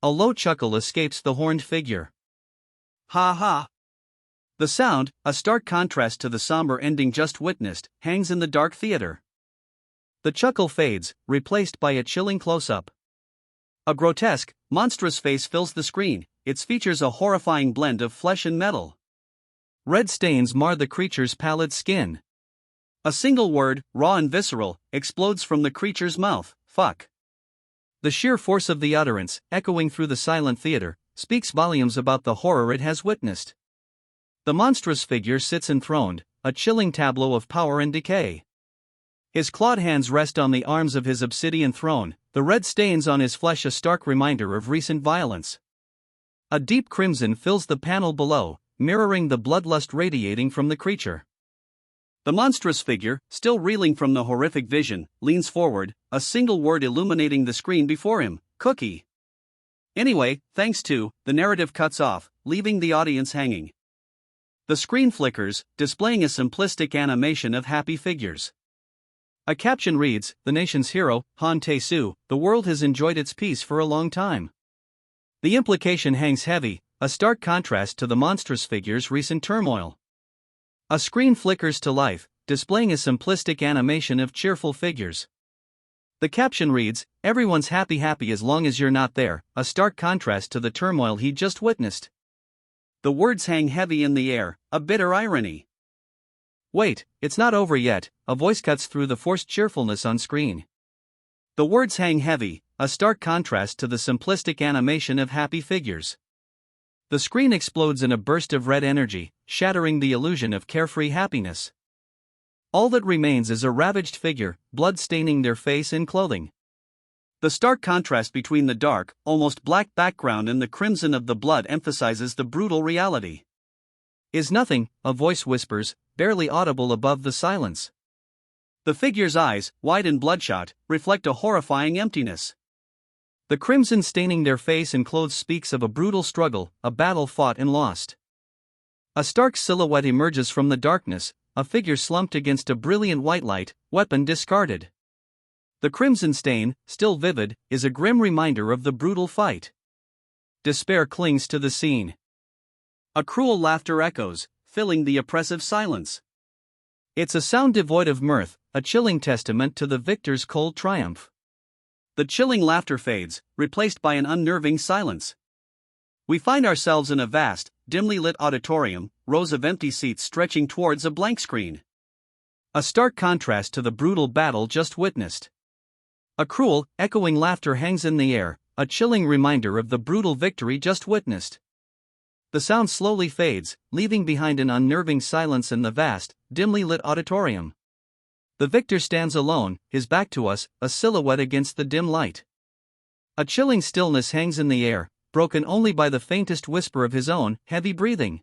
A low chuckle escapes the horned figure. "Ha ha!" The sound, a stark contrast to the somber ending just witnessed, hangs in the dark theater. The chuckle fades, replaced by a chilling close-up. A grotesque, monstrous face fills the screen, its features a horrifying blend of flesh and metal. Red stains mar the creature's pallid skin. A single word, raw and visceral, explodes from the creature's mouth: "Fuck." The sheer force of the utterance, echoing through the silent theater, speaks volumes about the horror it has witnessed. The monstrous figure sits enthroned, a chilling tableau of power and decay. His clawed hands rest on the arms of his obsidian throne, the red stains on his flesh a stark reminder of recent violence. A deep crimson fills the panel below, mirroring the bloodlust radiating from the creature. The monstrous figure, still reeling from the horrific vision, leans forward, a single word illuminating the screen before him: "Cookie." Anyway, thanks to, the narrative cuts off, leaving the audience hanging. The screen flickers, displaying a simplistic animation of happy figures. A caption reads, "The nation's hero, Han Tae-soo, the world has enjoyed its peace for a long time." The implication hangs heavy, a stark contrast to the monstrous figure's recent turmoil. A screen flickers to life, displaying a simplistic animation of cheerful figures. The caption reads, "Everyone's happy as long as you're not there," a stark contrast to the turmoil he just witnessed. The words hang heavy in the air, a bitter irony. "Wait, it's not over yet," a voice cuts through the forced cheerfulness on screen. The words hang heavy, a stark contrast to the simplistic animation of happy figures. The screen explodes in a burst of red energy, shattering the illusion of carefree happiness. All that remains is a ravaged figure, blood staining their face and clothing. The stark contrast between the dark, almost black background and the crimson of the blood emphasizes the brutal reality. "Is nothing," a voice whispers, barely audible above the silence. The figure's eyes, wide and bloodshot, reflect a horrifying emptiness. The crimson staining their face and clothes speaks of a brutal struggle, a battle fought and lost. A stark silhouette emerges from the darkness, a figure slumped against a brilliant white light, weapon discarded. The crimson stain, still vivid, is a grim reminder of the brutal fight. Despair clings to the scene. A cruel laughter echoes, filling the oppressive silence. It's a sound devoid of mirth, a chilling testament to the victor's cold triumph. The chilling laughter fades, replaced by an unnerving silence. We find ourselves in a vast, dimly lit auditorium, rows of empty seats stretching towards a blank screen. A stark contrast to the brutal battle just witnessed. A cruel, echoing laughter hangs in the air, a chilling reminder of the brutal victory just witnessed. The sound slowly fades, leaving behind an unnerving silence in the vast, dimly lit auditorium. The victor stands alone, his back to us, a silhouette against the dim light. A chilling stillness hangs in the air, broken only by the faintest whisper of his own heavy breathing.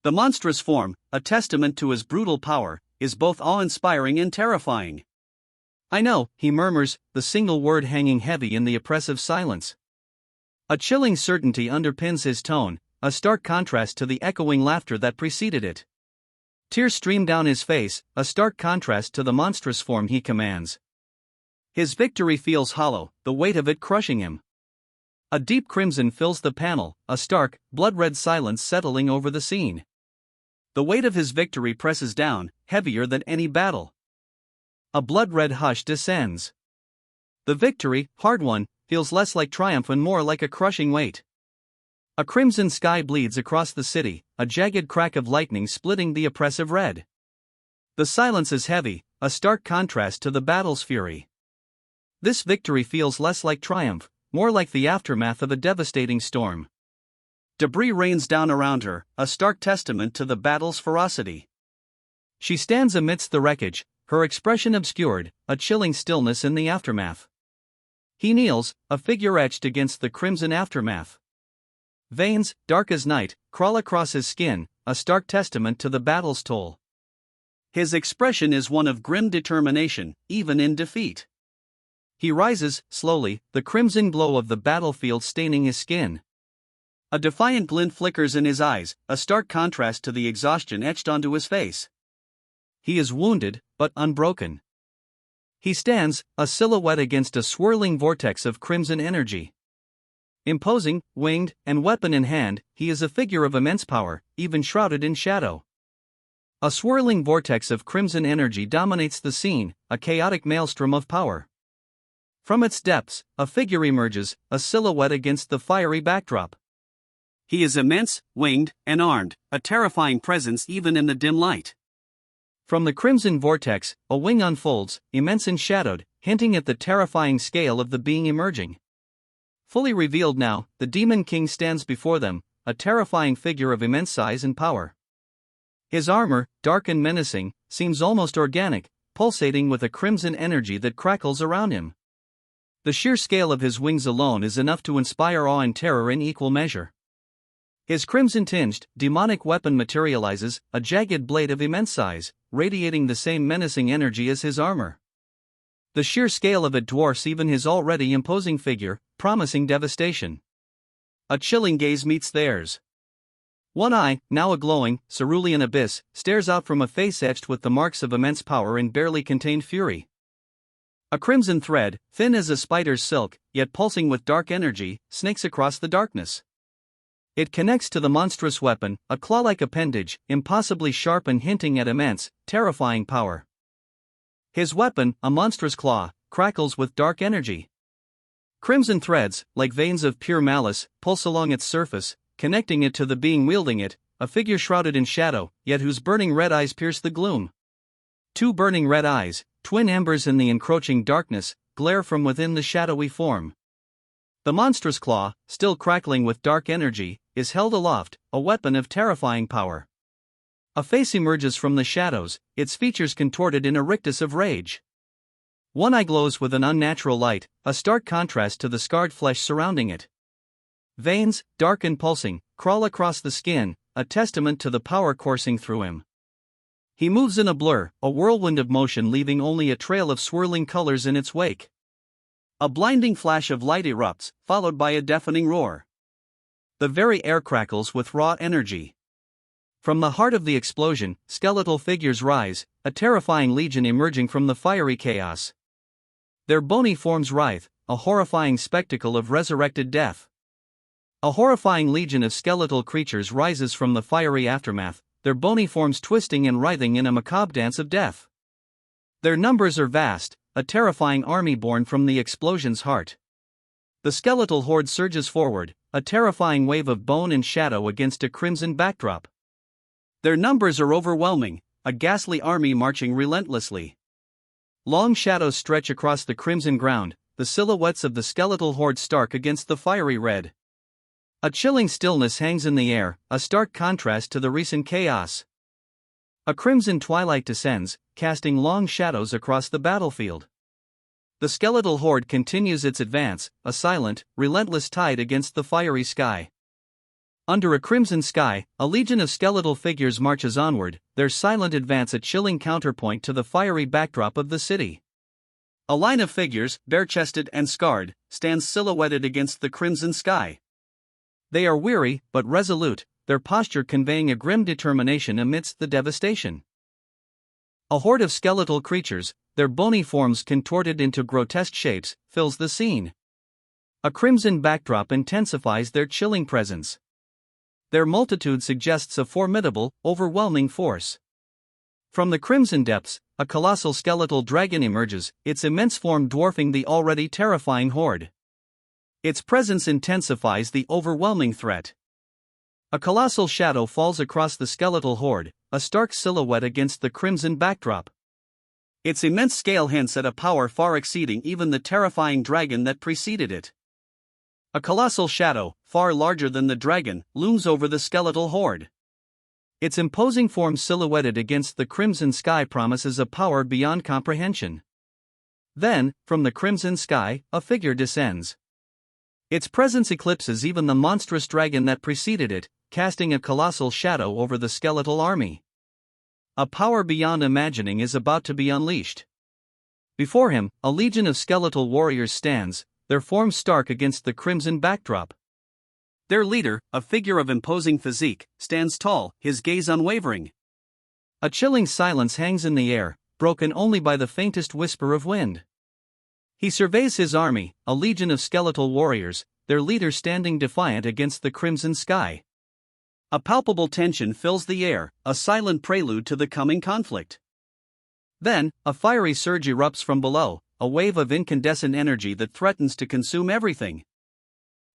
The monstrous form, a testament to his brutal power, is both awe-inspiring and terrifying. I know, he murmurs, the single word hanging heavy in the oppressive silence. A chilling certainty underpins his tone, a stark contrast to the echoing laughter that preceded it. Tears stream down his face, a stark contrast to the monstrous form he commands. His victory feels hollow, the weight of it crushing him. A deep crimson fills the panel, a stark, blood-red silence settling over the scene. The weight of his victory presses down, heavier than any battle. A blood-red hush descends. The victory, hard won, feels less like triumph and more like a crushing weight. A crimson sky bleeds across the city, a jagged crack of lightning splitting the oppressive red. The silence is heavy, a stark contrast to the battle's fury. This victory feels less like triumph, more like the aftermath of a devastating storm. Debris rains down around her, a stark testament to the battle's ferocity. She stands amidst the wreckage, her expression obscured, a chilling stillness in the aftermath. He kneels, a figure etched against the crimson aftermath. Veins, dark as night, crawl across his skin, a stark testament to the battle's toll. His expression is one of grim determination, even in defeat. He rises, slowly, the crimson glow of the battlefield staining his skin. A defiant glint flickers in his eyes, a stark contrast to the exhaustion etched onto his face. He is wounded, but unbroken. He stands, a silhouette against a swirling vortex of crimson energy. Imposing, winged, and weapon in hand, he is a figure of immense power, even shrouded in shadow. A swirling vortex of crimson energy dominates the scene, a chaotic maelstrom of power. From its depths, a figure emerges, a silhouette against the fiery backdrop. He is immense, winged, and armed, a terrifying presence even in the dim light. From the crimson vortex, a wing unfolds, immense and shadowed, hinting at the terrifying scale of the being emerging. Fully revealed now, the Demon King stands before them, a terrifying figure of immense size and power. His armor, dark and menacing, seems almost organic, pulsating with a crimson energy that crackles around him. The sheer scale of his wings alone is enough to inspire awe and terror in equal measure. His crimson-tinged, demonic weapon materializes, a jagged blade of immense size, radiating the same menacing energy as his armor. The sheer scale of it dwarfs even his already imposing figure, promising devastation. A chilling gaze meets theirs. One eye, now a glowing, cerulean abyss, stares out from a face etched with the marks of immense power and barely contained fury. A crimson thread, thin as a spider's silk, yet pulsing with dark energy, snakes across the darkness. It connects to the monstrous weapon, a claw-like appendage, impossibly sharp and hinting at immense, terrifying power. His weapon, a monstrous claw, crackles with dark energy. Crimson threads, like veins of pure malice, pulse along its surface, connecting it to the being wielding it, a figure shrouded in shadow, yet whose burning red eyes pierce the gloom. Two burning red eyes, twin embers in the encroaching darkness, glare from within the shadowy form. The monstrous claw, still crackling with dark energy, is held aloft, a weapon of terrifying power. A face emerges from the shadows, its features contorted in a rictus of rage. One eye glows with an unnatural light, a stark contrast to the scarred flesh surrounding it. Veins, dark and pulsing, crawl across the skin, a testament to the power coursing through him. He moves in a blur, a whirlwind of motion leaving only a trail of swirling colors in its wake. A blinding flash of light erupts, followed by a deafening roar. The very air crackles with raw energy. From the heart of the explosion, skeletal figures rise, a terrifying legion emerging from the fiery chaos. Their bony forms writhe, a horrifying spectacle of resurrected death. A horrifying legion of skeletal creatures rises from the fiery aftermath, their bony forms twisting and writhing in a macabre dance of death. Their numbers are vast, a terrifying army born from the explosion's heart. The skeletal horde surges forward, a terrifying wave of bone and shadow against a crimson backdrop. Their numbers are overwhelming, a ghastly army marching relentlessly. Long shadows stretch across the crimson ground, the silhouettes of the skeletal horde stark against the fiery red. A chilling stillness hangs in the air, a stark contrast to the recent chaos. A crimson twilight descends, casting long shadows across the battlefield. The skeletal horde continues its advance, a silent, relentless tide against the fiery sky. Under a crimson sky, a legion of skeletal figures marches onward, their silent advance a chilling counterpoint to the fiery backdrop of the city. A line of figures, bare-chested and scarred, stands silhouetted against the crimson sky. They are weary, but resolute, their posture conveying a grim determination amidst the devastation. A horde of skeletal creatures, their bony forms contorted into grotesque shapes, fills the scene. A crimson backdrop intensifies their chilling presence. Their multitude suggests a formidable, overwhelming force. From the crimson depths, a colossal skeletal dragon emerges, its immense form dwarfing the already terrifying horde. Its presence intensifies the overwhelming threat. A colossal shadow falls across the skeletal horde, a stark silhouette against the crimson backdrop. Its immense scale hints at a power far exceeding even the terrifying dragon that preceded it. A colossal shadow, far larger than the dragon, looms over the skeletal horde. Its imposing form silhouetted against the crimson sky promises a power beyond comprehension. Then, from the crimson sky, a figure descends. Its presence eclipses even the monstrous dragon that preceded it, casting a colossal shadow over the skeletal army. A power beyond imagining is about to be unleashed. Before him, a legion of skeletal warriors stands, their forms stark against the crimson backdrop. Their leader, a figure of imposing physique, stands tall, his gaze unwavering. A chilling silence hangs in the air, broken only by the faintest whisper of wind. He surveys his army, a legion of skeletal warriors, their leader standing defiant against the crimson sky. A palpable tension fills the air, a silent prelude to the coming conflict. Then, a fiery surge erupts from below, a wave of incandescent energy that threatens to consume everything.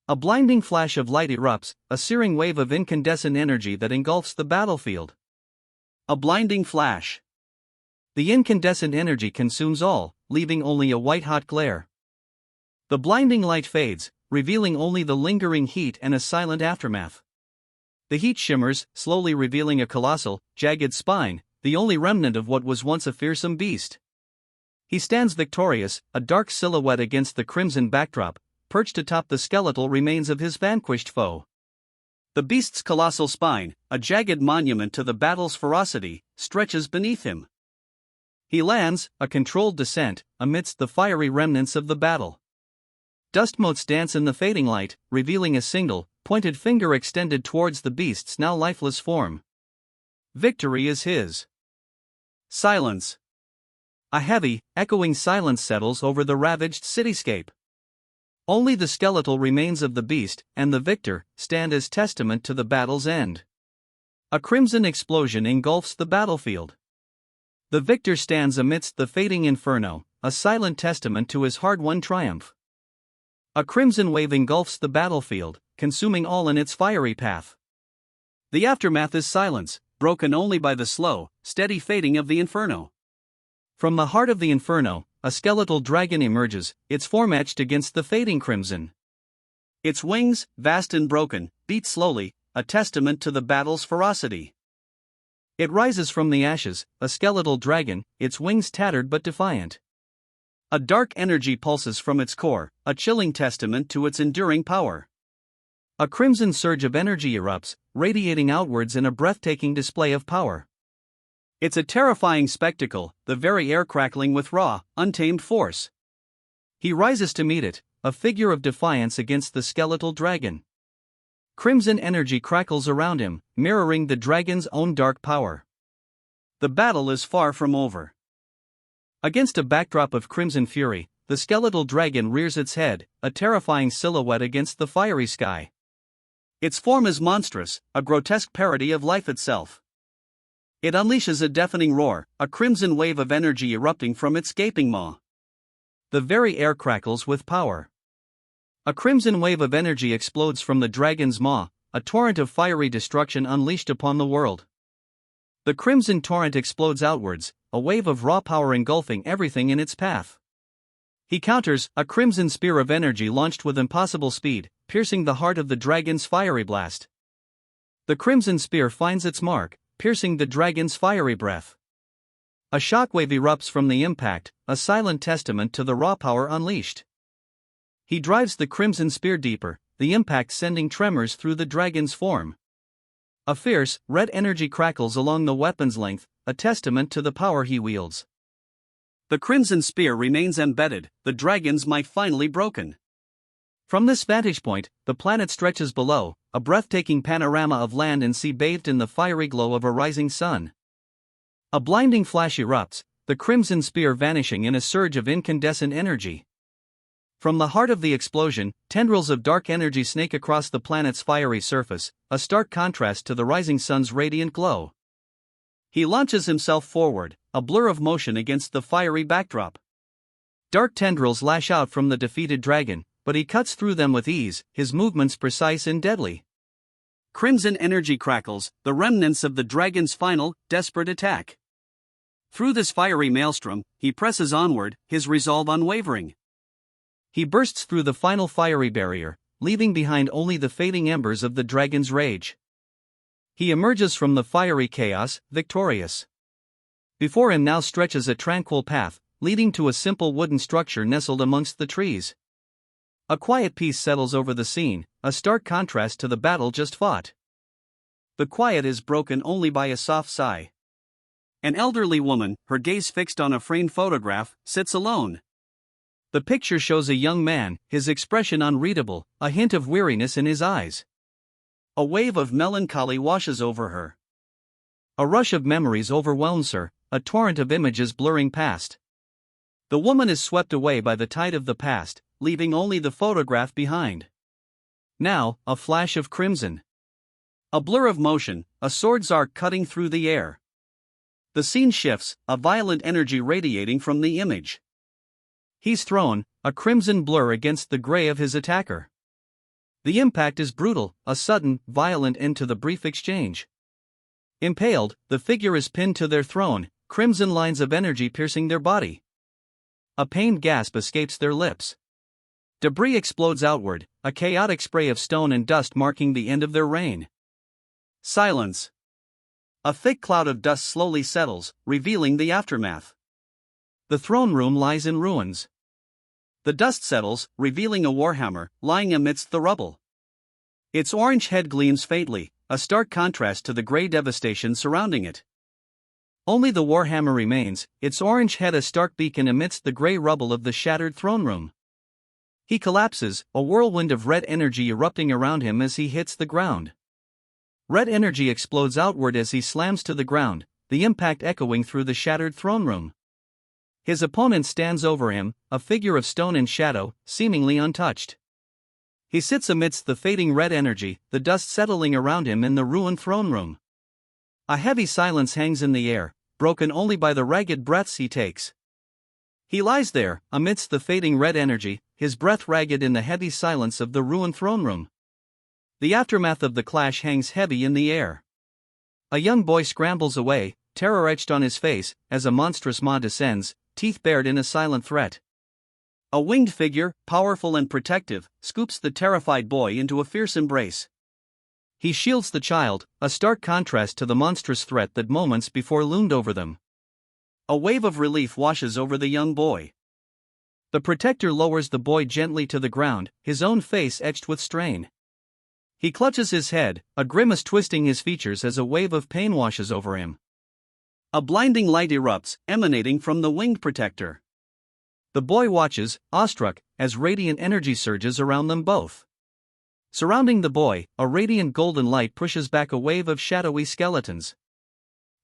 A blinding flash of light erupts, a searing wave of incandescent energy that engulfs the battlefield. A blinding flash. The incandescent energy consumes all, leaving only a white-hot glare. The blinding light fades, revealing only the lingering heat and a silent aftermath. The heat shimmers, slowly revealing a colossal, jagged spine, the only remnant of what was once a fearsome beast. He stands victorious, a dark silhouette against the crimson backdrop, perched atop the skeletal remains of his vanquished foe. The beast's colossal spine, a jagged monument to the battle's ferocity, stretches beneath him. He lands, a controlled descent, amidst the fiery remnants of the battle. Dust motes dance in the fading light, revealing a single, pointed finger extended towards the beast's now lifeless form. Victory is his. Silence. A heavy, echoing silence settles over the ravaged cityscape. Only the skeletal remains of the beast, and the victor, stand as testament to the battle's end. A crimson explosion engulfs the battlefield. The victor stands amidst the fading inferno, a silent testament to his hard-won triumph. A crimson wave engulfs the battlefield, consuming all in its fiery path. The aftermath is silence, broken only by the slow, steady fading of the inferno. From the heart of the inferno, a skeletal dragon emerges, its form etched against the fading crimson. Its wings, vast and broken, beat slowly, a testament to the battle's ferocity. It rises from the ashes, a skeletal dragon, its wings tattered but defiant. A dark energy pulses from its core, a chilling testament to its enduring power. A crimson surge of energy erupts, radiating outwards in a breathtaking display of power. It's a terrifying spectacle, the very air crackling with raw, untamed force. He rises to meet it, a figure of defiance against the skeletal dragon. Crimson energy crackles around him, mirroring the dragon's own dark power. The battle is far from over. Against a backdrop of crimson fury, the skeletal dragon rears its head, a terrifying silhouette against the fiery sky. Its form is monstrous, a grotesque parody of life itself. It unleashes a deafening roar, a crimson wave of energy erupting from its gaping maw. The very air crackles with power. A crimson wave of energy explodes from the dragon's maw, a torrent of fiery destruction unleashed upon the world. The crimson torrent explodes outwards, a wave of raw power engulfing everything in its path. He counters, a crimson spear of energy launched with impossible speed, piercing the heart of the dragon's fiery blast. The crimson spear finds its mark, piercing the dragon's fiery breath. A shockwave erupts from the impact, a silent testament to the raw power unleashed. He drives the crimson spear deeper, the impact sending tremors through the dragon's form. A fierce, red energy crackles along the weapon's length, a testament to the power he wields. The crimson spear remains embedded, the dragon's might finally broken. From this vantage point, the planet stretches below, a breathtaking panorama of land and sea bathed in the fiery glow of a rising sun. A blinding flash erupts, the crimson spear vanishing in a surge of incandescent energy. From the heart of the explosion, tendrils of dark energy snake across the planet's fiery surface, a stark contrast to the rising sun's radiant glow. He launches himself forward, a blur of motion against the fiery backdrop. Dark tendrils lash out from the defeated dragon, but he cuts through them with ease, his movements precise and deadly. Crimson energy crackles, the remnants of the dragon's final, desperate attack. Through this fiery maelstrom, he presses onward, his resolve unwavering. He bursts through the final fiery barrier, leaving behind only the fading embers of the dragon's rage. He emerges from the fiery chaos, victorious. Before him now stretches a tranquil path, leading to a simple wooden structure nestled amongst the trees. A quiet peace settles over the scene, a stark contrast to the battle just fought. The quiet is broken only by a soft sigh. An elderly woman, her gaze fixed on a framed photograph, sits alone. The picture shows a young man, his expression unreadable, a hint of weariness in his eyes. A wave of melancholy washes over her. A rush of memories overwhelms her, a torrent of images blurring past. The woman is swept away by the tide of the past, leaving only the photograph behind. Now, a flash of crimson. A blur of motion, a sword's arc cutting through the air. The scene shifts, a violent energy radiating from the image. He's thrown, a crimson blur against the gray of his attacker. The impact is brutal, a sudden, violent end to the brief exchange. Impaled, the figure is pinned to their throne, crimson lines of energy piercing their body. A pained gasp escapes their lips. Debris explodes outward, a chaotic spray of stone and dust marking the end of their reign. Silence. A thick cloud of dust slowly settles, revealing the aftermath. The throne room lies in ruins. The dust settles, revealing a warhammer, lying amidst the rubble. Its orange head gleams faintly, a stark contrast to the gray devastation surrounding it. Only the warhammer remains, its orange head a stark beacon amidst the gray rubble of the shattered throne room. He collapses, a whirlwind of red energy erupting around him as he hits the ground. Red energy explodes outward as he slams to the ground, the impact echoing through the shattered throne room. His opponent stands over him, a figure of stone and shadow, seemingly untouched. He sits amidst the fading red energy, the dust settling around him in the ruined throne room. A heavy silence hangs in the air, broken only by the ragged breaths he takes. He lies there, amidst the fading red energy, his breath ragged in the heavy silence of the ruined throne room. The aftermath of the clash hangs heavy in the air. A young boy scrambles away, terror etched on his face, as a monstrous maw descends, teeth bared in a silent threat. A winged figure, powerful and protective, scoops the terrified boy into a fierce embrace. He shields the child, a stark contrast to the monstrous threat that moments before loomed over them. A wave of relief washes over the young boy. The protector lowers the boy gently to the ground, his own face etched with strain. He clutches his head, a grimace twisting his features as a wave of pain washes over him. A blinding light erupts, emanating from the winged protector. The boy watches, awestruck, as radiant energy surges around them both. Surrounding the boy, a radiant golden light pushes back a wave of shadowy skeletons.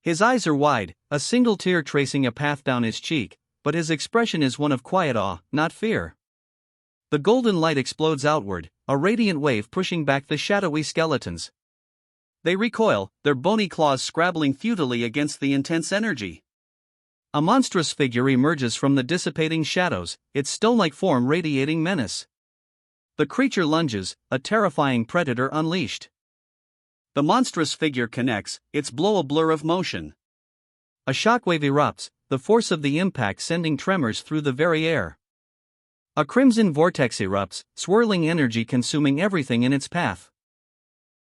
His eyes are wide, a single tear tracing a path down his cheek, but his expression is one of quiet awe, not fear. The golden light explodes outward, a radiant wave pushing back the shadowy skeletons. They recoil, their bony claws scrabbling futilely against the intense energy. A monstrous figure emerges from the dissipating shadows, its stone-like form radiating menace. The creature lunges, a terrifying predator unleashed. The monstrous figure connects, its blow a blur of motion. A shockwave erupts, the force of the impact sending tremors through the very air. A crimson vortex erupts, swirling energy consuming everything in its path.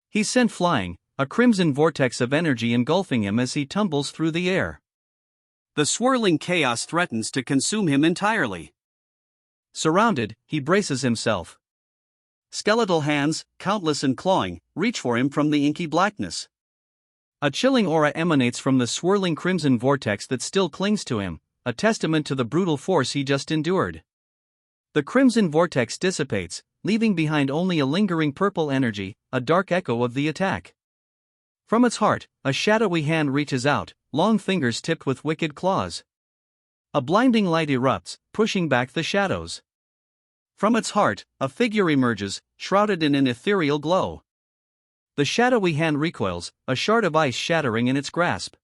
He's sent flying, a crimson vortex of energy engulfing him as he tumbles through the air. The swirling chaos threatens to consume him entirely. Surrounded, he braces himself. Skeletal hands, countless and clawing, reach for him from the inky blackness. A chilling aura emanates from the swirling crimson vortex that still clings to him, a testament to the brutal force he just endured. The crimson vortex dissipates, leaving behind only a lingering purple energy, a dark echo of the attack. From its heart, a shadowy hand reaches out, long fingers tipped with wicked claws. A blinding light erupts, pushing back the shadows. From its heart, a figure emerges, shrouded in an ethereal glow. The shadowy hand recoils, a shard of ice shattering in its grasp.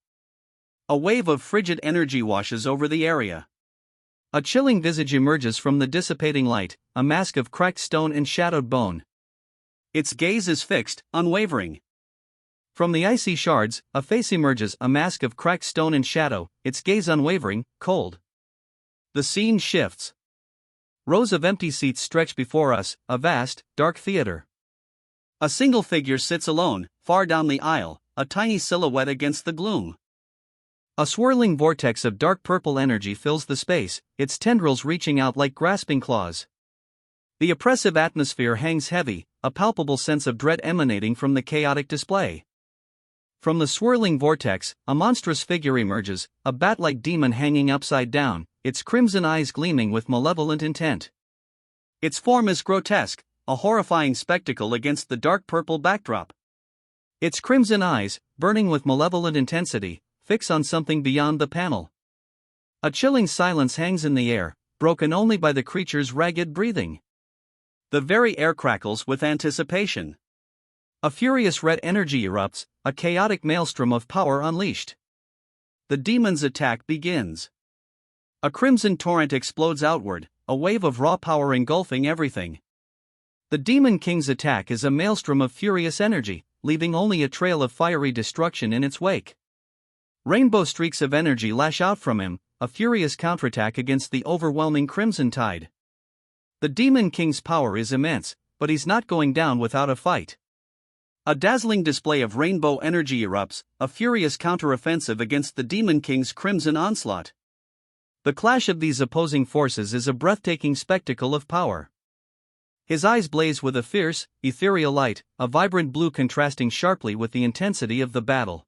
A wave of frigid energy washes over the area. A chilling visage emerges from the dissipating light, a mask of cracked stone and shadowed bone. Its gaze is fixed, unwavering. From the icy shards, a face emerges, a mask of cracked stone and shadow, its gaze unwavering, cold. The scene shifts. Rows of empty seats stretch before us, a vast, dark theater. A single figure sits alone, far down the aisle, a tiny silhouette against the gloom. A swirling vortex of dark purple energy fills the space, its tendrils reaching out like grasping claws. The oppressive atmosphere hangs heavy, a palpable sense of dread emanating from the chaotic display. From the swirling vortex, a monstrous figure emerges, a bat-like demon hanging upside down, its crimson eyes gleaming with malevolent intent. Its form is grotesque, a horrifying spectacle against the dark purple backdrop. Its crimson eyes, burning with malevolent intensity, fix on something beyond the panel. A chilling silence hangs in the air, broken only by the creature's ragged breathing. The very air crackles with anticipation. A furious red energy erupts, a chaotic maelstrom of power unleashed. The demon's attack begins. A crimson torrent explodes outward, a wave of raw power engulfing everything. The Demon King's attack is a maelstrom of furious energy, leaving only a trail of fiery destruction in its wake. Rainbow streaks of energy lash out from him, a furious counterattack against the overwhelming crimson tide. The Demon King's power is immense, but he's not going down without a fight. A dazzling display of rainbow energy erupts, a furious counteroffensive against the Demon King's crimson onslaught. The clash of these opposing forces is a breathtaking spectacle of power. His eyes blaze with a fierce, ethereal light, a vibrant blue contrasting sharply with the intensity of the battle.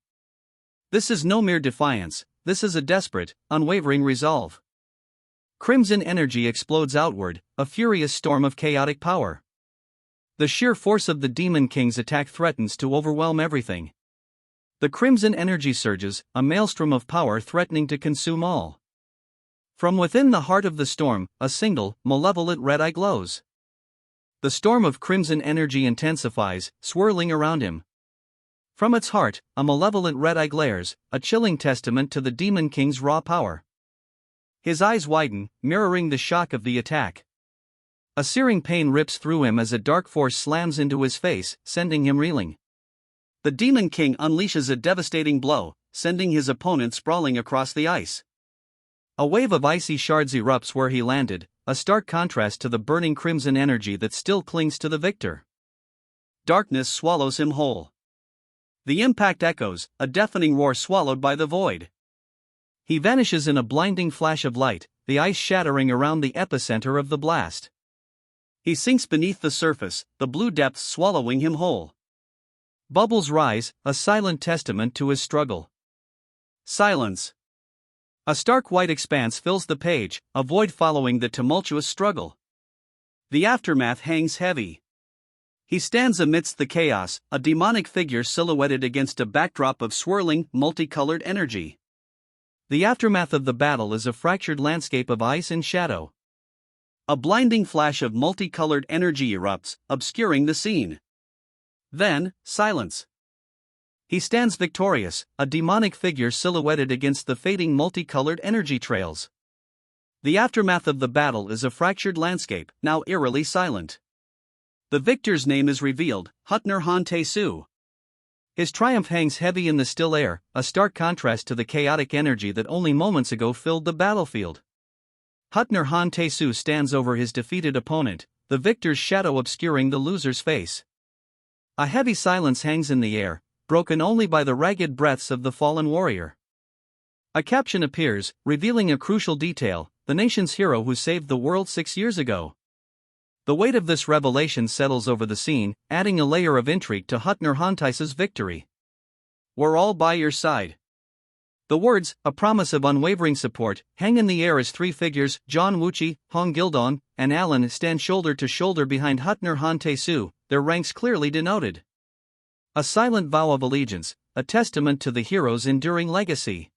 This is no mere defiance, this is a desperate, unwavering resolve. Crimson energy explodes outward, a furious storm of chaotic power. The sheer force of the Demon King's attack threatens to overwhelm everything. The crimson energy surges, a maelstrom of power threatening to consume all. From within the heart of the storm, a single, malevolent red eye glows. The storm of crimson energy intensifies, swirling around him. From its heart, a malevolent red eye glares, a chilling testament to the Demon King's raw power. His eyes widen, mirroring the shock of the attack. A searing pain rips through him as a dark force slams into his face, sending him reeling. The Demon King unleashes a devastating blow, sending his opponent sprawling across the ice. A wave of icy shards erupts where he landed, a stark contrast to the burning crimson energy that still clings to the victor. Darkness swallows him whole. The impact echoes, a deafening roar swallowed by the void. He vanishes in a blinding flash of light, the ice shattering around the epicenter of the blast. He sinks beneath the surface, the blue depths swallowing him whole. Bubbles rise, a silent testament to his struggle. Silence. A stark white expanse fills the page, a void following the tumultuous struggle. The aftermath hangs heavy. He stands amidst the chaos, a demonic figure silhouetted against a backdrop of swirling, multicolored energy. The aftermath of the battle is a fractured landscape of ice and shadow. A blinding flash of multicolored energy erupts, obscuring the scene. Then, silence. He stands victorious, a demonic figure silhouetted against the fading multicolored energy trails. The aftermath of the battle is a fractured landscape, now eerily silent. The victor's name is revealed, Hutner Han Tae-soo. His triumph hangs heavy in the still air, a stark contrast to the chaotic energy that only moments ago filled the battlefield. Hutner Han Tae-soo stands over his defeated opponent, the victor's shadow obscuring the loser's face. A heavy silence hangs in the air, broken only by the ragged breaths of the fallen warrior. A caption appears, revealing a crucial detail: the nation's hero who saved the world 6 years ago. The weight of this revelation settles over the scene, adding a layer of intrigue to Hutner Han Tae-soo's victory. We're all by your side. The words, a promise of unwavering support, hang in the air as three figures, John Wuchi, Hong Gildong, and Alan, stand shoulder to shoulder behind Hutner Han Tae-soo, their ranks clearly denoted. A silent vow of allegiance, a testament to the hero's enduring legacy.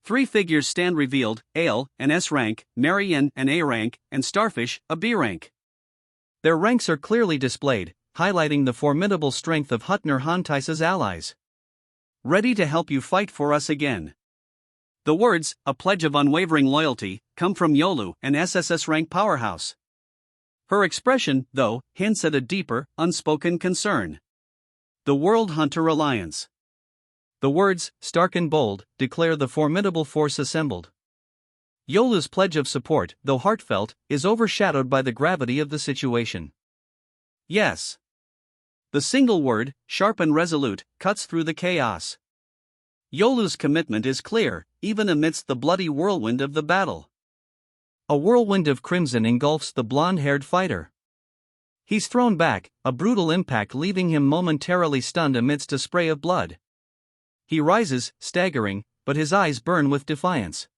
Three figures stand revealed, Ale, an S rank, Marian, an A rank, and Starfish, a B rank. Their ranks are clearly displayed, highlighting the formidable strength of Hutner Han Tae-soo's allies. Ready to help you fight for us again. The words, a pledge of unwavering loyalty, come from Yolu, an SSS rank powerhouse. Her expression, though, hints at a deeper, unspoken concern. The World Hunter Alliance. The words, stark and bold, declare the formidable force assembled. Yolu's pledge of support, though heartfelt, is overshadowed by the gravity of the situation. Yes. The single word, sharp and resolute, cuts through the chaos. Yolu's commitment is clear, even amidst the bloody whirlwind of the battle. A whirlwind of crimson engulfs the blonde-haired fighter. He's thrown back, a brutal impact leaving him momentarily stunned amidst a spray of blood. He rises, staggering, but his eyes burn with defiance.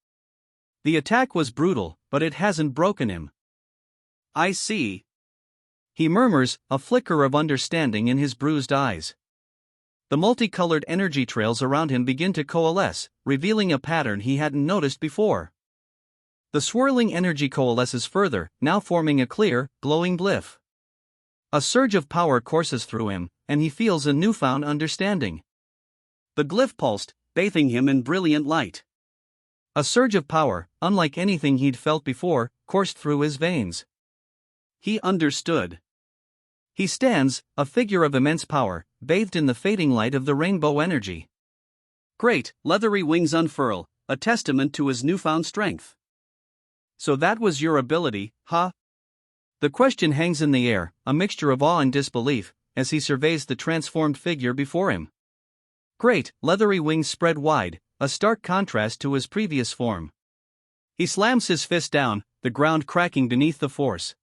The attack was brutal, but it hasn't broken him. I see. He murmurs, a flicker of understanding in his bruised eyes. The multicolored energy trails around him begin to coalesce, revealing a pattern he hadn't noticed before. The swirling energy coalesces further, now forming a clear, glowing glyph. A surge of power courses through him, and he feels a newfound understanding. The glyph pulsed, bathing him in brilliant light. A surge of power, unlike anything he'd felt before, coursed through his veins. He understood. He stands, a figure of immense power, bathed in the fading light of the rainbow energy. Great, leathery wings unfurl, a testament to his newfound strength. So that was your ability, huh? The question hangs in the air, a mixture of awe and disbelief, as he surveys the transformed figure before him. Great, leathery wings spread wide, a stark contrast to his previous form. He slams his fist down, the ground cracking beneath the force.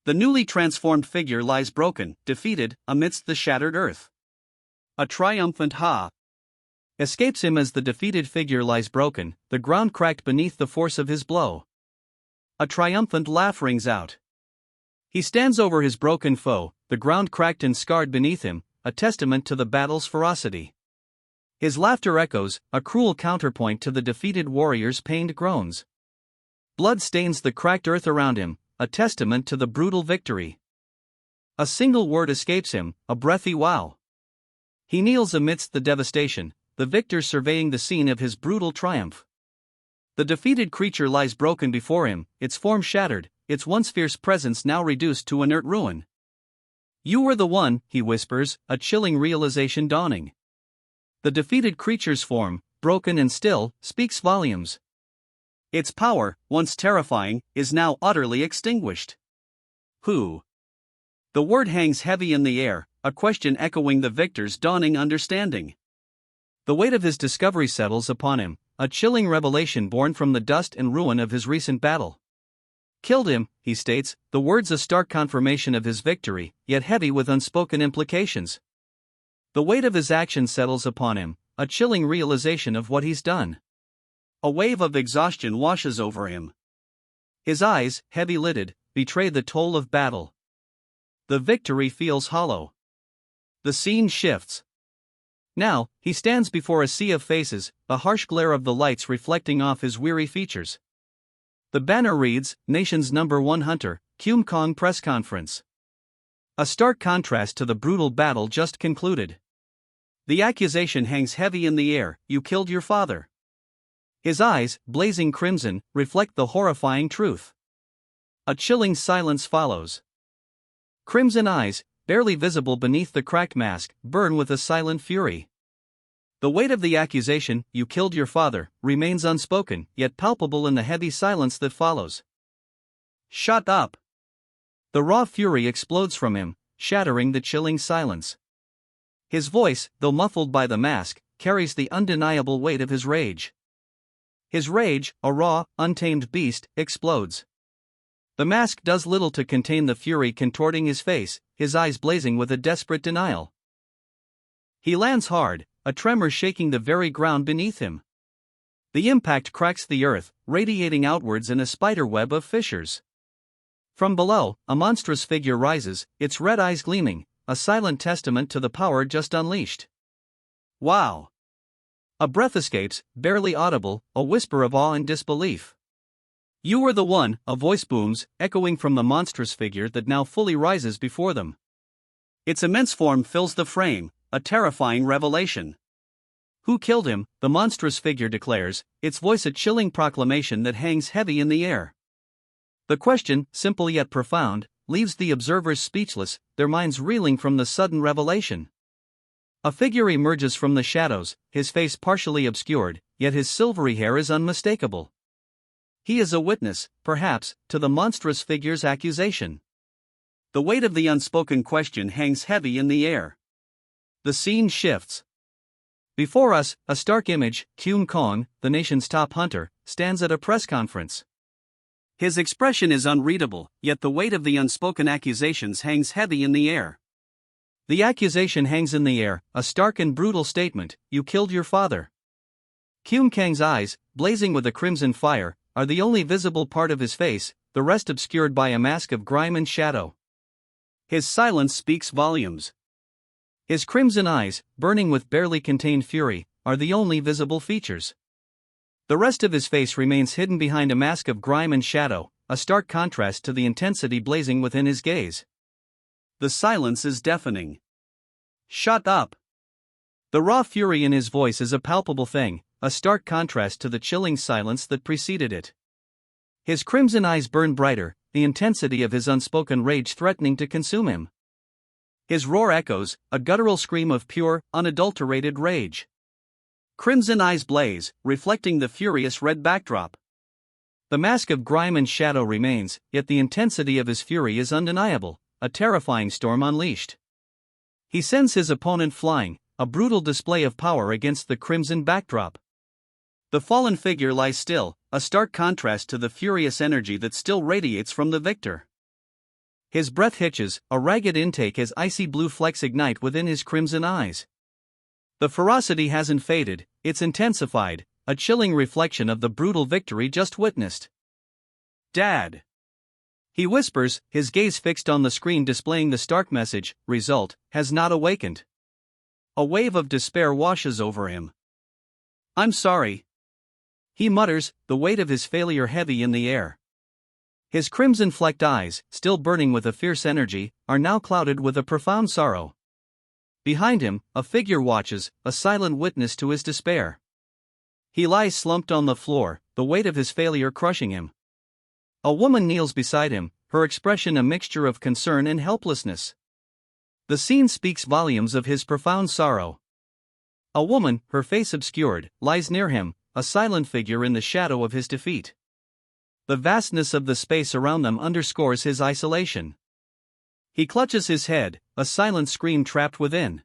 The newly transformed figure lies broken, defeated, amidst the shattered earth. A triumphant ha escapes him as the defeated figure lies broken, the ground cracked beneath the force of his blow. A triumphant laugh rings out. He stands over his broken foe, the ground cracked and scarred beneath him, a testament to the battle's ferocity. His laughter echoes, a cruel counterpoint to the defeated warrior's pained groans. Blood stains the cracked earth around him, a testament to the brutal victory. A single word escapes him, a breathy wow. He kneels amidst the devastation, the victor surveying the scene of his brutal triumph. The defeated creature lies broken before him, its form shattered, its once fierce presence now reduced to inert ruin. You were the one, he whispers, a chilling realization dawning. The defeated creature's form, broken and still, speaks volumes. Its power, once terrifying, is now utterly extinguished. Who? The word hangs heavy in the air, a question echoing the victor's dawning understanding. The weight of his discovery settles upon him, a chilling revelation born from the dust and ruin of his recent battle. Killed him, he states, the words a stark confirmation of his victory, yet heavy with unspoken implications. The weight of his action settles upon him, a chilling realization of what he's done. A wave of exhaustion washes over him. His eyes, heavy-lidded, betray the toll of battle. The victory feels hollow. The scene shifts. Now, he stands before a sea of faces, a harsh glare of the lights reflecting off his weary features. The banner reads, Nation's #1 Hunter, Kyum Kong Press Conference. A stark contrast to the brutal battle just concluded. The accusation hangs heavy in the air, you killed your father. His eyes, blazing crimson, reflect the horrifying truth. A chilling silence follows. Crimson eyes, barely visible beneath the cracked mask, burn with a silent fury. The weight of the accusation, you killed your father, remains unspoken, yet palpable in the heavy silence that follows. Shut up! The raw fury explodes from him, shattering the chilling silence. His voice, though muffled by the mask, carries the undeniable weight of his rage. His rage, a raw, untamed beast, explodes. The mask does little to contain the fury contorting his face, his eyes blazing with a desperate denial. He lands hard, a tremor shaking the very ground beneath him. The impact cracks the earth, radiating outwards in a spider web of fissures. From below, a monstrous figure rises, its red eyes gleaming, a silent testament to the power just unleashed. Wow! A breath escapes, barely audible, a whisper of awe and disbelief. You were the one, a voice booms, echoing from the monstrous figure that now fully rises before them. Its immense form fills the frame, a terrifying revelation. Who killed him? The monstrous figure declares, its voice a chilling proclamation that hangs heavy in the air. The question, simple yet profound, leaves the observers speechless, their minds reeling from the sudden revelation. A figure emerges from the shadows, his face partially obscured, yet his silvery hair is unmistakable. He is a witness, perhaps, to the monstrous figure's accusation. The weight of the unspoken question hangs heavy in the air. The scene shifts. Before us, a stark image, Kyun Kong, the nation's top hunter, stands at a press conference. His expression is unreadable, yet the weight of the unspoken accusations hangs heavy in the air. The accusation hangs in the air, a stark and brutal statement: you killed your father. Kyun Kang's eyes, blazing with a crimson fire, are the only visible part of his face, the rest obscured by a mask of grime and shadow. His silence speaks volumes. His crimson eyes, burning with barely contained fury, are the only visible features. The rest of his face remains hidden behind a mask of grime and shadow, a stark contrast to the intensity blazing within his gaze. The silence is deafening. Shut up! The raw fury in his voice is a palpable thing, a stark contrast to the chilling silence that preceded it. His crimson eyes burn brighter, the intensity of his unspoken rage threatening to consume him. His roar echoes, a guttural scream of pure, unadulterated rage. Crimson eyes blaze, reflecting the furious red backdrop. The mask of grime and shadow remains, yet the intensity of his fury is undeniable, a terrifying storm unleashed. He sends his opponent flying, a brutal display of power against the crimson backdrop. The fallen figure lies still, a stark contrast to the furious energy that still radiates from the victor. His breath hitches, a ragged intake as icy blue flecks ignite within his crimson eyes. The ferocity hasn't faded, it's intensified, a chilling reflection of the brutal victory just witnessed. Dad! He whispers, his gaze fixed on the screen displaying the stark message: result, has not awakened. A wave of despair washes over him. I'm sorry. He mutters, the weight of his failure heavy in the air. His crimson-flecked eyes, still burning with a fierce energy, are now clouded with a profound sorrow. Behind him, a figure watches, a silent witness to his despair. He lies slumped on the floor, the weight of his failure crushing him. A woman kneels beside him, her expression a mixture of concern and helplessness. The scene speaks volumes of his profound sorrow. A woman, her face obscured, lies near him, a silent figure in the shadow of his defeat. The vastness of the space around them underscores his isolation. He clutches his head, a silent scream trapped within.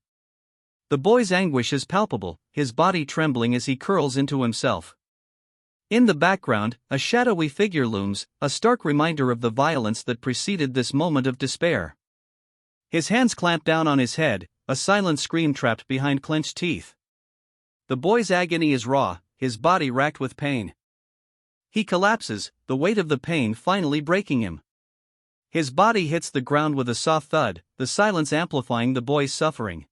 The boy's anguish is palpable, his body trembling as he curls into himself. In the background, a shadowy figure looms, a stark reminder of the violence that preceded this moment of despair. His hands clamp down on his head, a silent scream trapped behind clenched teeth. The boy's agony is raw, his body racked with pain. He collapses, the weight of the pain finally breaking him. His body hits the ground with a soft thud, the silence amplifying the boy's suffering.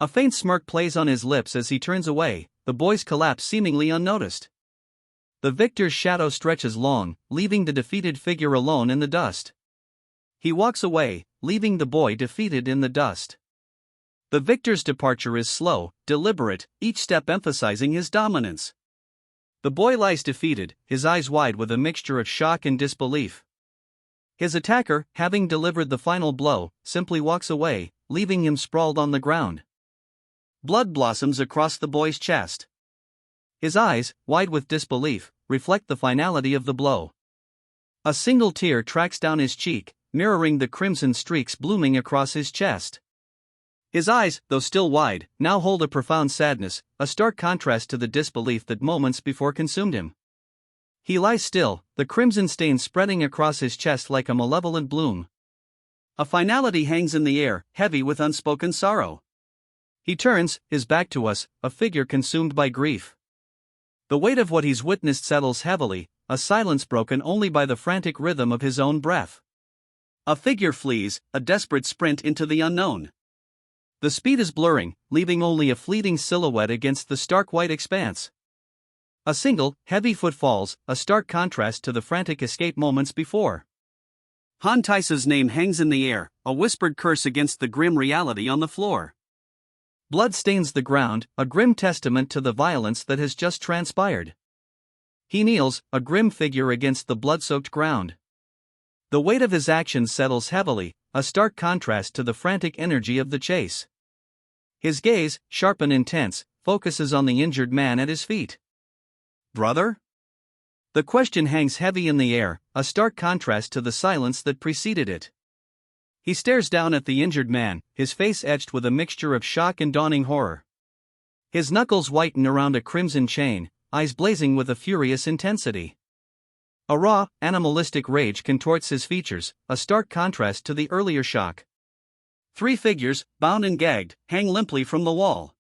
A faint smirk plays on his lips as he turns away, the boy's collapse seemingly unnoticed. The victor's shadow stretches long, leaving the defeated figure alone in the dust. He walks away, leaving the boy defeated in the dust. The victor's departure is slow, deliberate, each step emphasizing his dominance. The boy lies defeated, his eyes wide with a mixture of shock and disbelief. His attacker, having delivered the final blow, simply walks away, leaving him sprawled on the ground. Blood blossoms across the boy's chest. His eyes, wide with disbelief, reflect the finality of the blow. A single tear tracks down his cheek, mirroring the crimson streaks blooming across his chest. His eyes, though still wide, now hold a profound sadness, a stark contrast to the disbelief that moments before consumed him. He lies still, the crimson stain spreading across his chest like a malevolent bloom. A finality hangs in the air, heavy with unspoken sorrow. He turns, his back to us, a figure consumed by grief. The weight of what he's witnessed settles heavily, a silence broken only by the frantic rhythm of his own breath. A figure flees, a desperate sprint into the unknown. The speed is blurring, leaving only a fleeting silhouette against the stark white expanse. A single, heavy foot falls, a stark contrast to the frantic escape moments before. Han Taisa's name hangs in the air, a whispered curse against the grim reality on the floor. Blood stains the ground, a grim testament to the violence that has just transpired. He kneels, a grim figure against the blood-soaked ground. The weight of his actions settles heavily, a stark contrast to the frantic energy of the chase. His gaze, sharp and intense, focuses on the injured man at his feet. Brother? The question hangs heavy in the air, a stark contrast to the silence that preceded it. He stares down at the injured man, his face etched with a mixture of shock and dawning horror. His knuckles whiten around a crimson chain, eyes blazing with a furious intensity. A raw, animalistic rage contorts his features, a stark contrast to the earlier shock. 3 figures, bound and gagged, hang limply from the wall.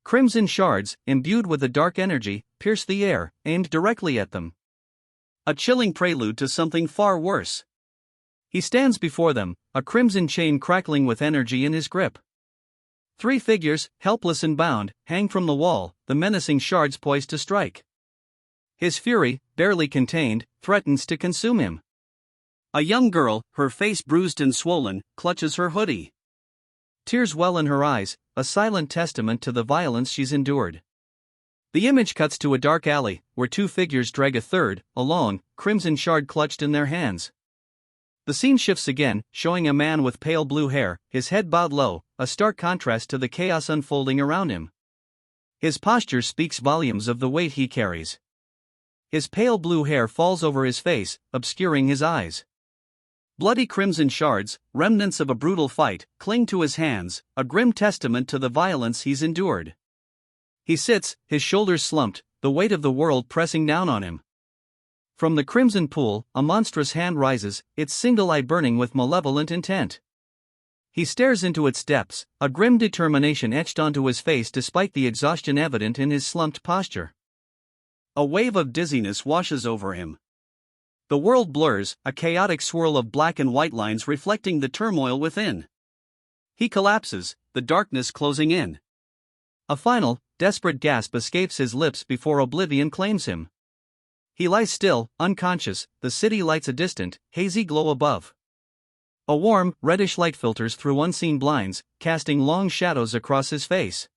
Crimson shards, imbued with a dark energy, pierce the air, aimed directly at them. A chilling prelude to something far worse. He stands before them, a crimson chain crackling with energy in his grip. 3 figures, helpless and bound, hang from the wall, the menacing shards poised to strike. His fury, barely contained, threatens to consume him. A young girl, her face bruised and swollen, clutches her hoodie. Tears well in her eyes, a silent testament to the violence she's endured. The image cuts to a dark alley, where 2 figures drag a third, a long, crimson shard clutched in their hands. The scene shifts again, showing a man with pale blue hair, his head bowed low, a stark contrast to the chaos unfolding around him. His posture speaks volumes of the weight he carries. His pale blue hair falls over his face, obscuring his eyes. Bloody crimson shards, remnants of a brutal fight, cling to his hands, a grim testament to the violence he's endured. He sits, his shoulders slumped, the weight of the world pressing down on him. From the crimson pool, a monstrous hand rises, its single eye burning with malevolent intent. He stares into its depths, a grim determination etched onto his face despite the exhaustion evident in his slumped posture. A wave of dizziness washes over him. The world blurs, a chaotic swirl of black and white lines reflecting the turmoil within. He collapses, the darkness closing in. A final, desperate gasp escapes his lips before oblivion claims him. He lies still, unconscious, the city lights a distant, hazy glow above. A warm, reddish light filters through unseen blinds, casting long shadows across his face.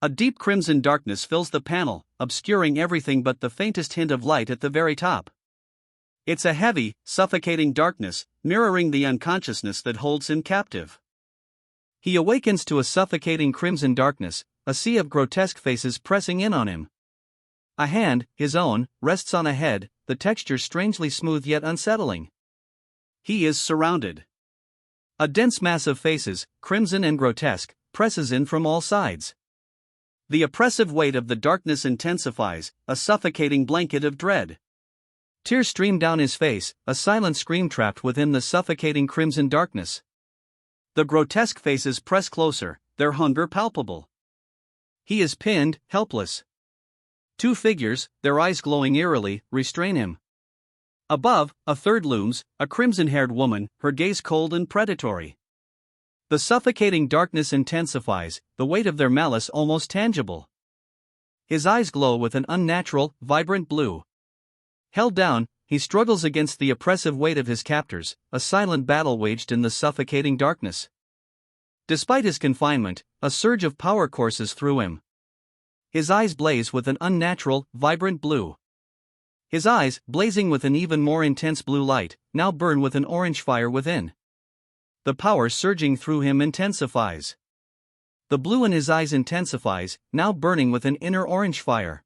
A deep crimson darkness fills the panel, obscuring everything but the faintest hint of light at the very top. It's a heavy, suffocating darkness, mirroring the unconsciousness that holds him captive. He awakens to a suffocating crimson darkness, a sea of grotesque faces pressing in on him. A hand, his own, rests on a head, the texture strangely smooth yet unsettling. He is surrounded. A dense mass of faces, crimson and grotesque, presses in from all sides. The oppressive weight of the darkness intensifies, a suffocating blanket of dread. Tears stream down his face, a silent scream trapped within the suffocating crimson darkness. The grotesque faces press closer, their hunger palpable. He is pinned, helpless. 2 figures, their eyes glowing eerily, restrain him. Above, a third looms, a crimson-haired woman, her gaze cold and predatory. The suffocating darkness intensifies, the weight of their malice almost tangible. His eyes glow with an unnatural, vibrant blue. Held down, he struggles against the oppressive weight of his captors, a silent battle waged in the suffocating darkness. Despite his confinement, a surge of power courses through him. His eyes blaze with an unnatural, vibrant blue. His eyes, blazing with an even more intense blue light, now burn with an orange fire within. The power surging through him intensifies. The blue in his eyes intensifies, now burning with an inner orange fire.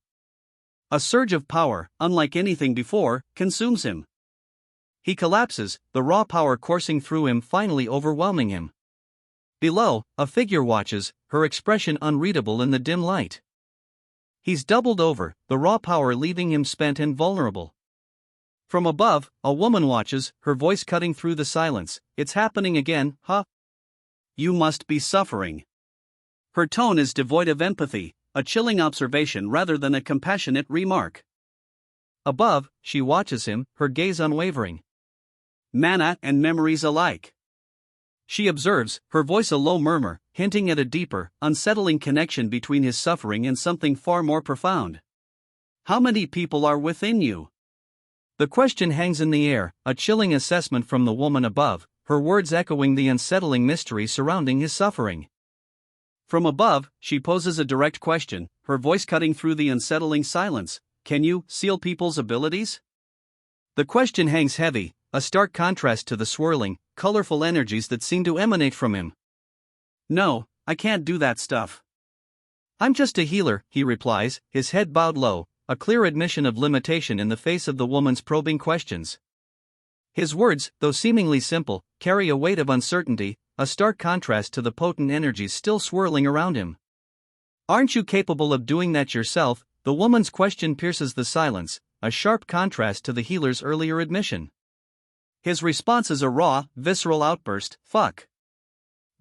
A surge of power, unlike anything before, consumes him. He collapses, the raw power coursing through him finally overwhelming him. Below, a figure watches, her expression unreadable in the dim light. He's doubled over, the raw power leaving him spent and vulnerable. From above, a woman watches, her voice cutting through the silence. It's happening again, huh? You must be suffering. Her tone is devoid of empathy, a chilling observation rather than a compassionate remark. Above, she watches him, her gaze unwavering. Mana and memories alike. She observes, her voice a low murmur, hinting at a deeper, unsettling connection between his suffering and something far more profound. How many people are within you? The question hangs in the air, a chilling assessment from the woman above, her words echoing the unsettling mystery surrounding his suffering. From above, she poses a direct question, her voice cutting through the unsettling silence. Can you seal people's abilities? The question hangs heavy, a stark contrast to the swirling, colorful energies that seem to emanate from him. No, I can't do that stuff. I'm just a healer, he replies, his head bowed low, a clear admission of limitation in the face of the woman's probing questions. His words, though seemingly simple, carry a weight of uncertainty, a stark contrast to the potent energies still swirling around him. Aren't you capable of doing that yourself? The woman's question pierces the silence, a sharp contrast to the healer's earlier admission. His response is a raw, visceral outburst, fuck.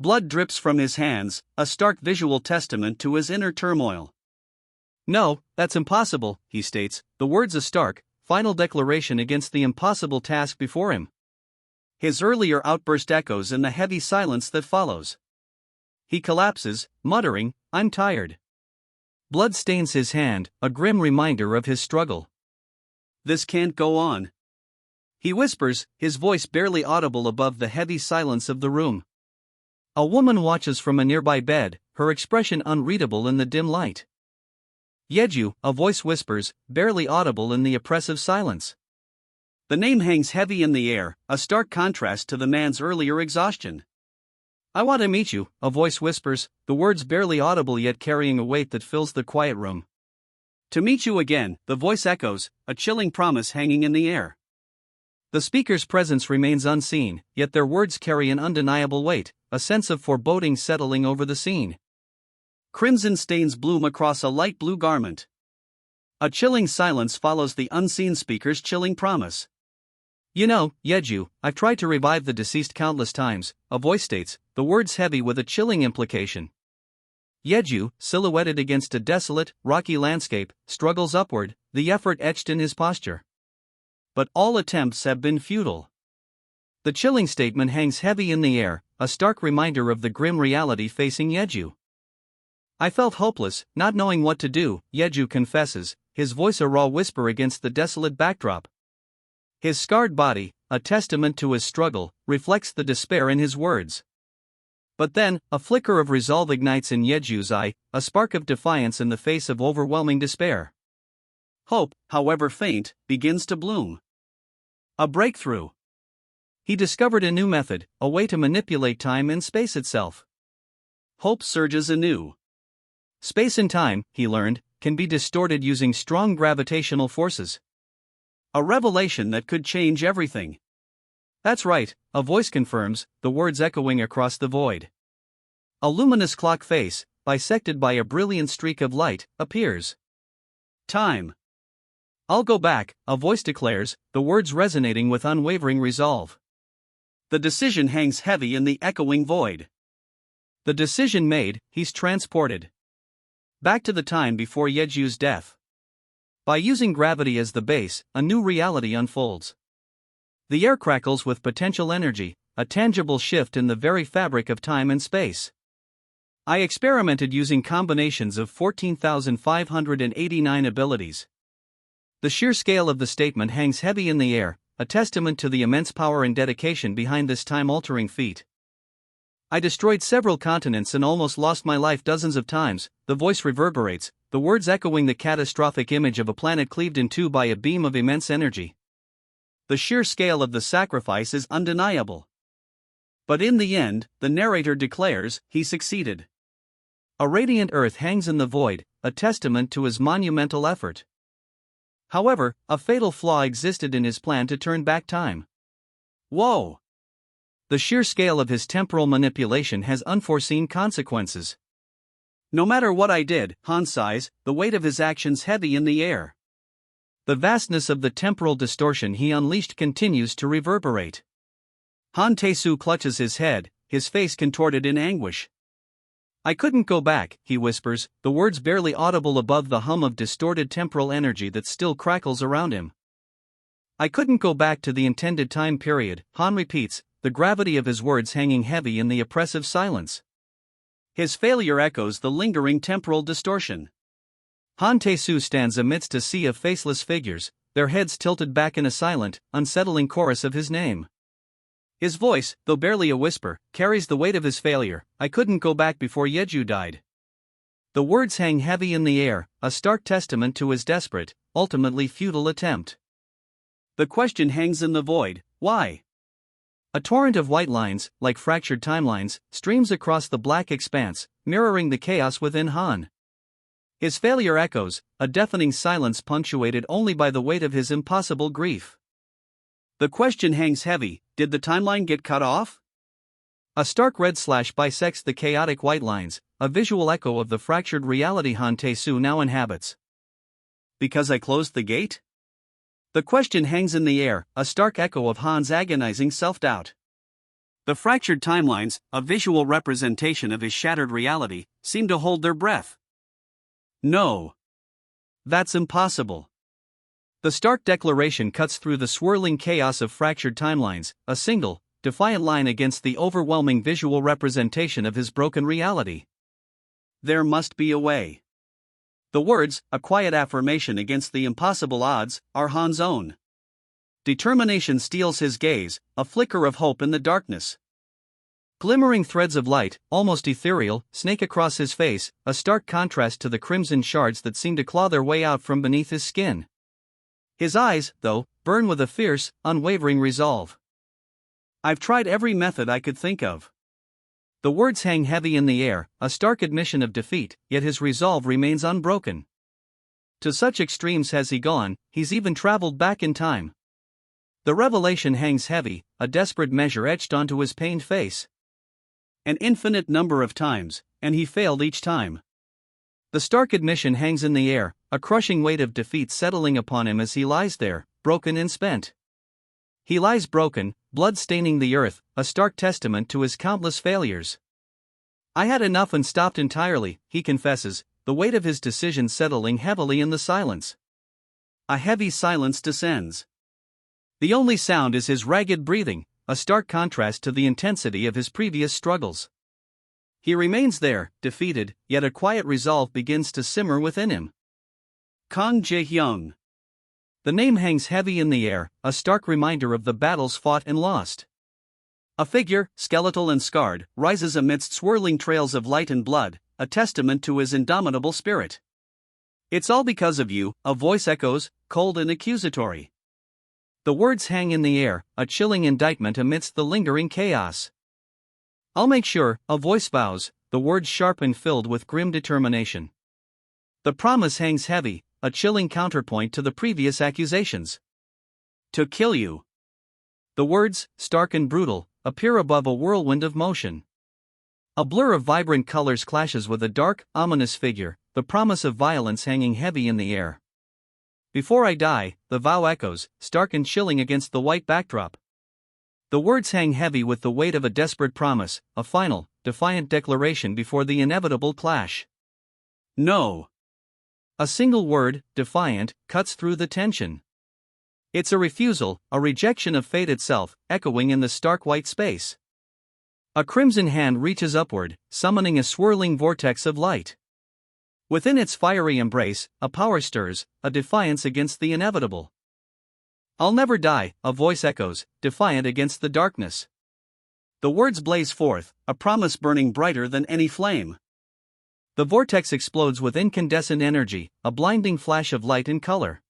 Blood drips from his hands, a stark visual testament to his inner turmoil. No, that's impossible, he states, the words a stark, final declaration against the impossible task before him. His earlier outburst echoes in the heavy silence that follows. He collapses, muttering, I'm tired. Blood stains his hand, a grim reminder of his struggle. This can't go on. He whispers, his voice barely audible above the heavy silence of the room. A woman watches from a nearby bed, her expression unreadable in the dim light. Yeju, a voice whispers, barely audible in the oppressive silence. The name hangs heavy in the air, a stark contrast to the man's earlier exhaustion. I want to meet you, a voice whispers, the words barely audible yet carrying a weight that fills the quiet room. To meet you again, the voice echoes, a chilling promise hanging in the air. The speaker's presence remains unseen, yet their words carry an undeniable weight, a sense of foreboding settling over the scene. Crimson stains bloom across a light blue garment. A chilling silence follows the unseen speaker's chilling promise. You know, Yeju, I've tried to revive the deceased countless times, a voice states, the words heavy with a chilling implication. Yeju, silhouetted against a desolate, rocky landscape, struggles upward, the effort etched in his posture. But all attempts have been futile. The chilling statement hangs heavy in the air, a stark reminder of the grim reality facing Yeju. I felt hopeless, not knowing what to do, Yeju confesses, his voice a raw whisper against the desolate backdrop. His scarred body, a testament to his struggle, reflects the despair in his words. But then, a flicker of resolve ignites in Yeju's eye, a spark of defiance in the face of overwhelming despair. Hope, however faint, begins to bloom. A breakthrough. He discovered a new method, a way to manipulate time and space itself. Hope surges anew. Space and time, he learned, can be distorted using strong gravitational forces. A revelation that could change everything. That's right, a voice confirms, the words echoing across the void. A luminous clock face, bisected by a brilliant streak of light, appears. Time. I'll go back, a voice declares, the words resonating with unwavering resolve. The decision hangs heavy in the echoing void. The decision made, he's transported back to the time before Yeju's death. By using gravity as the base, a new reality unfolds. The air crackles with potential energy, a tangible shift in the very fabric of time and space. I experimented using combinations of 14,589 abilities. The sheer scale of the statement hangs heavy in the air, a testament to the immense power and dedication behind this time-altering feat. I destroyed several continents and almost lost my life dozens of times, the voice reverberates, the words echoing the catastrophic image of a planet cleaved in two by a beam of immense energy. The sheer scale of the sacrifice is undeniable. But in the end, the narrator declares, he succeeded. A radiant earth hangs in the void, a testament to his monumental effort. However, a fatal flaw existed in his plan to turn back time. Whoa! The sheer scale of his temporal manipulation has unforeseen consequences. No matter what I did, Han sighs, the weight of his actions heavy in the air. The vastness of the temporal distortion he unleashed continues to reverberate. Han Tae-soo clutches his head, his face contorted in anguish. I couldn't go back, he whispers, the words barely audible above the hum of distorted temporal energy that still crackles around him. I couldn't go back to the intended time period, Han repeats, the gravity of his words hanging heavy in the oppressive silence. His failure echoes the lingering temporal distortion. Han Tae-soo stands amidst a sea of faceless figures, their heads tilted back in a silent, unsettling chorus of his name. His voice, though barely a whisper, carries the weight of his failure. I couldn't go back before Yeju died. The words hang heavy in the air, a stark testament to his desperate, ultimately futile attempt. The question hangs in the void, why? A torrent of white lines, like fractured timelines, streams across the black expanse, mirroring the chaos within Han. His failure echoes, a deafening silence punctuated only by the weight of his impossible grief. The question hangs heavy, did the timeline get cut off? A stark red slash bisects the chaotic white lines, a visual echo of the fractured reality Han Tae-soo now inhabits. Because I closed the gate? The question hangs in the air, a stark echo of Han's agonizing self-doubt. The fractured timelines, a visual representation of his shattered reality, seem to hold their breath. No. That's impossible. The stark declaration cuts through the swirling chaos of fractured timelines, a single, defiant line against the overwhelming visual representation of his broken reality. There must be a way. The words, a quiet affirmation against the impossible odds, are Han's own. Determination steals his gaze, a flicker of hope in the darkness. Glimmering threads of light, almost ethereal, snake across his face, a stark contrast to the crimson shards that seem to claw their way out from beneath his skin. His eyes, though, burn with a fierce, unwavering resolve. I've tried every method I could think of. The words hang heavy in the air, a stark admission of defeat, yet his resolve remains unbroken. To such extremes has he gone, he's even traveled back in time. The revelation hangs heavy, a desperate measure etched onto his pained face. An infinite number of times, and he failed each time. The stark admission hangs in the air, a crushing weight of defeat settling upon him as he lies there, broken and spent. He lies broken, blood staining the earth, a stark testament to his countless failures. I had enough and stopped entirely, he confesses, the weight of his decision settling heavily in the silence. A heavy silence descends. The only sound is his ragged breathing, a stark contrast to the intensity of his previous struggles. He remains there, defeated, yet a quiet resolve begins to simmer within him. Kang Jae-hyung. The name hangs heavy in the air, a stark reminder of the battles fought and lost. A figure, skeletal and scarred, rises amidst swirling trails of light and blood, a testament to his indomitable spirit. It's all because of you, a voice echoes, cold and accusatory. The words hang in the air, a chilling indictment amidst the lingering chaos. I'll make sure, a voice vows, the words sharp and filled with grim determination. The promise hangs heavy, a chilling counterpoint to the previous accusations. To kill you. The words, stark and brutal, appear above a whirlwind of motion. A blur of vibrant colors clashes with a dark, ominous figure, the promise of violence hanging heavy in the air. Before I die, the vow echoes, stark and chilling against the white backdrop. The words hang heavy with the weight of a desperate promise, a final, defiant declaration before the inevitable clash. No. A single word, defiant, cuts through the tension. It's a refusal, a rejection of fate itself, echoing in the stark white space. A crimson hand reaches upward, summoning a swirling vortex of light. Within its fiery embrace, a power stirs, a defiance against the inevitable. I'll never die, a voice echoes, defiant against the darkness. The words blaze forth, a promise burning brighter than any flame. The vortex explodes with incandescent energy, a blinding flash of light and color.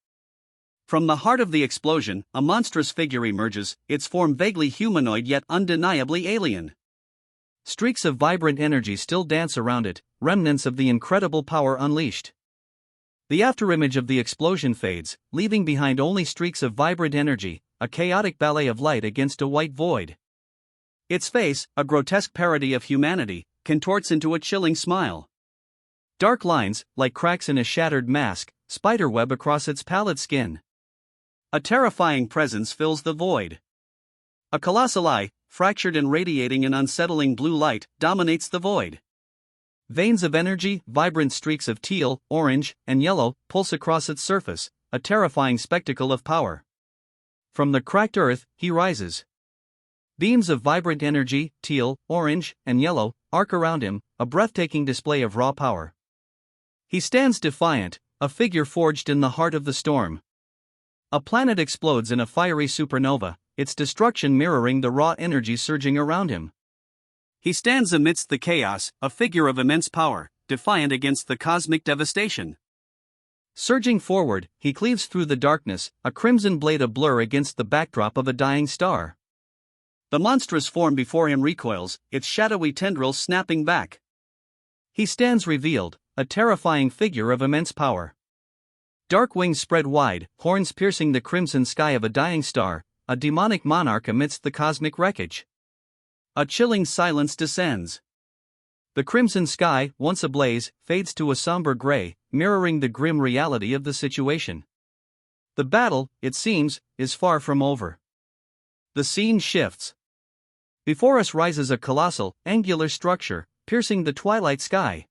From the heart of the explosion, a monstrous figure emerges, its form vaguely humanoid yet undeniably alien. Streaks of vibrant energy still dance around it, remnants of the incredible power unleashed. The afterimage of the explosion fades, leaving behind only streaks of vibrant energy, a chaotic ballet of light against a white void. Its face, a grotesque parody of humanity, contorts into a chilling smile. Dark lines, like cracks in a shattered mask, spiderweb across its pallid skin. A terrifying presence fills the void. A colossal eye, fractured and radiating an unsettling blue light, dominates the void. Veins of energy, vibrant streaks of teal, orange, and yellow, pulse across its surface, a terrifying spectacle of power. From the cracked earth, he rises. Beams of vibrant energy, teal, orange, and yellow, arc around him, a breathtaking display of raw power. He stands defiant, a figure forged in the heart of the storm. A planet explodes in a fiery supernova, its destruction mirroring the raw energy surging around him. He stands amidst the chaos, a figure of immense power, defiant against the cosmic devastation. Surging forward, he cleaves through the darkness, a crimson blade a blur against the backdrop of a dying star. The monstrous form before him recoils, its shadowy tendrils snapping back. He stands revealed, a terrifying figure of immense power. Dark wings spread wide, horns piercing the crimson sky of a dying star, a demonic monarch amidst the cosmic wreckage. A chilling silence descends. The crimson sky, once ablaze, fades to a somber gray, mirroring the grim reality of the situation. The battle, it seems, is far from over. The scene shifts. Before us rises a colossal, angular structure, piercing the twilight sky.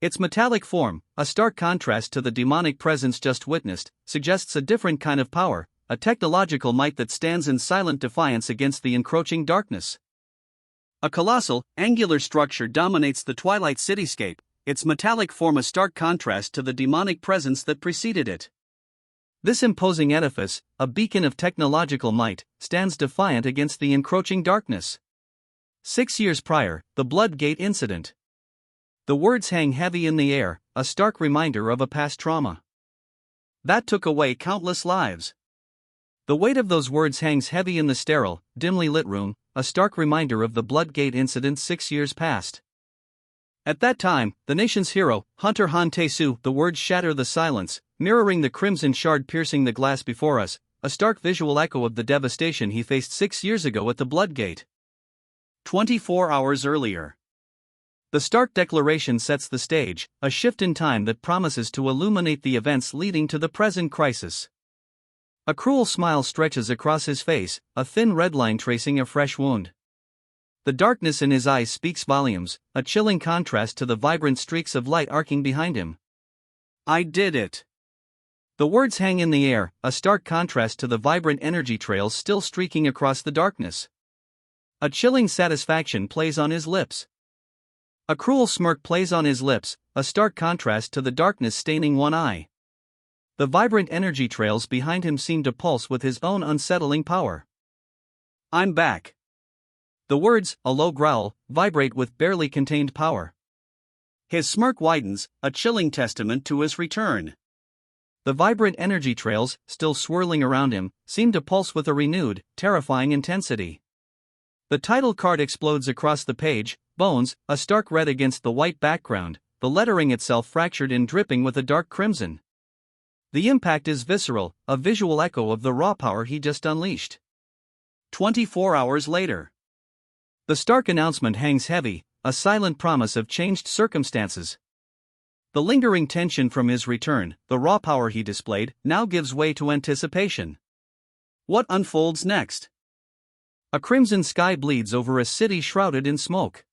Its metallic form, a stark contrast to the demonic presence just witnessed, suggests a different kind of power, a technological might that stands in silent defiance against the encroaching darkness. A colossal, angular structure dominates the twilight cityscape, its metallic form a stark contrast to the demonic presence that preceded it. This imposing edifice, a beacon of technological might, stands defiant against the encroaching darkness. 6 years prior, the Blood Gate incident. The words hang heavy in the air, a stark reminder of a past trauma that took away countless lives. The weight of those words hangs heavy in the sterile, dimly lit room, a stark reminder of the Blood Gate incident 6 years past. At that time, the nation's hero, Hunter Han Tae-soo, the words shatter the silence, mirroring the crimson shard piercing the glass before us, a stark visual echo of the devastation he faced 6 years ago at the Blood Gate. 24 hours earlier. The stark declaration sets the stage, a shift in time that promises to illuminate the events leading to the present crisis. A cruel smile stretches across his face, a thin red line tracing a fresh wound. The darkness in his eyes speaks volumes, a chilling contrast to the vibrant streaks of light arcing behind him. I did it. The words hang in the air, a stark contrast to the vibrant energy trails still streaking across the darkness. A chilling satisfaction plays on his lips. A cruel smirk plays on his lips, a stark contrast to the darkness staining one eye. The vibrant energy trails behind him seem to pulse with his own unsettling power. I'm back. The words, a low growl, vibrate with barely contained power. His smirk widens, a chilling testament to his return. The vibrant energy trails, still swirling around him, seem to pulse with a renewed, terrifying intensity. The title card explodes across the page, bones, a stark red against the white background, the lettering itself fractured and dripping with a dark crimson. The impact is visceral, a visual echo of the raw power he just unleashed. 24 hours later. The stark announcement hangs heavy, a silent promise of changed circumstances. The lingering tension from his return, the raw power he displayed, now gives way to anticipation. What unfolds next? A crimson sky bleeds over a city shrouded in smoke.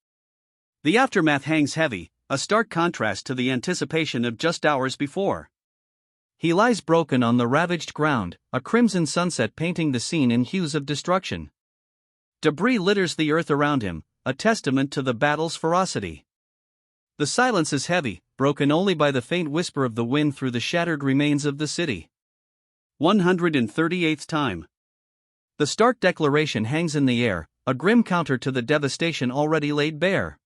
The aftermath hangs heavy, a stark contrast to the anticipation of just hours before. He lies broken on the ravaged ground, a crimson sunset painting the scene in hues of destruction. Debris litters the earth around him, a testament to the battle's ferocity. The silence is heavy, broken only by the faint whisper of the wind through the shattered remains of the city. 138th time. The stark declaration hangs in the air, a grim counter to the devastation already laid bare.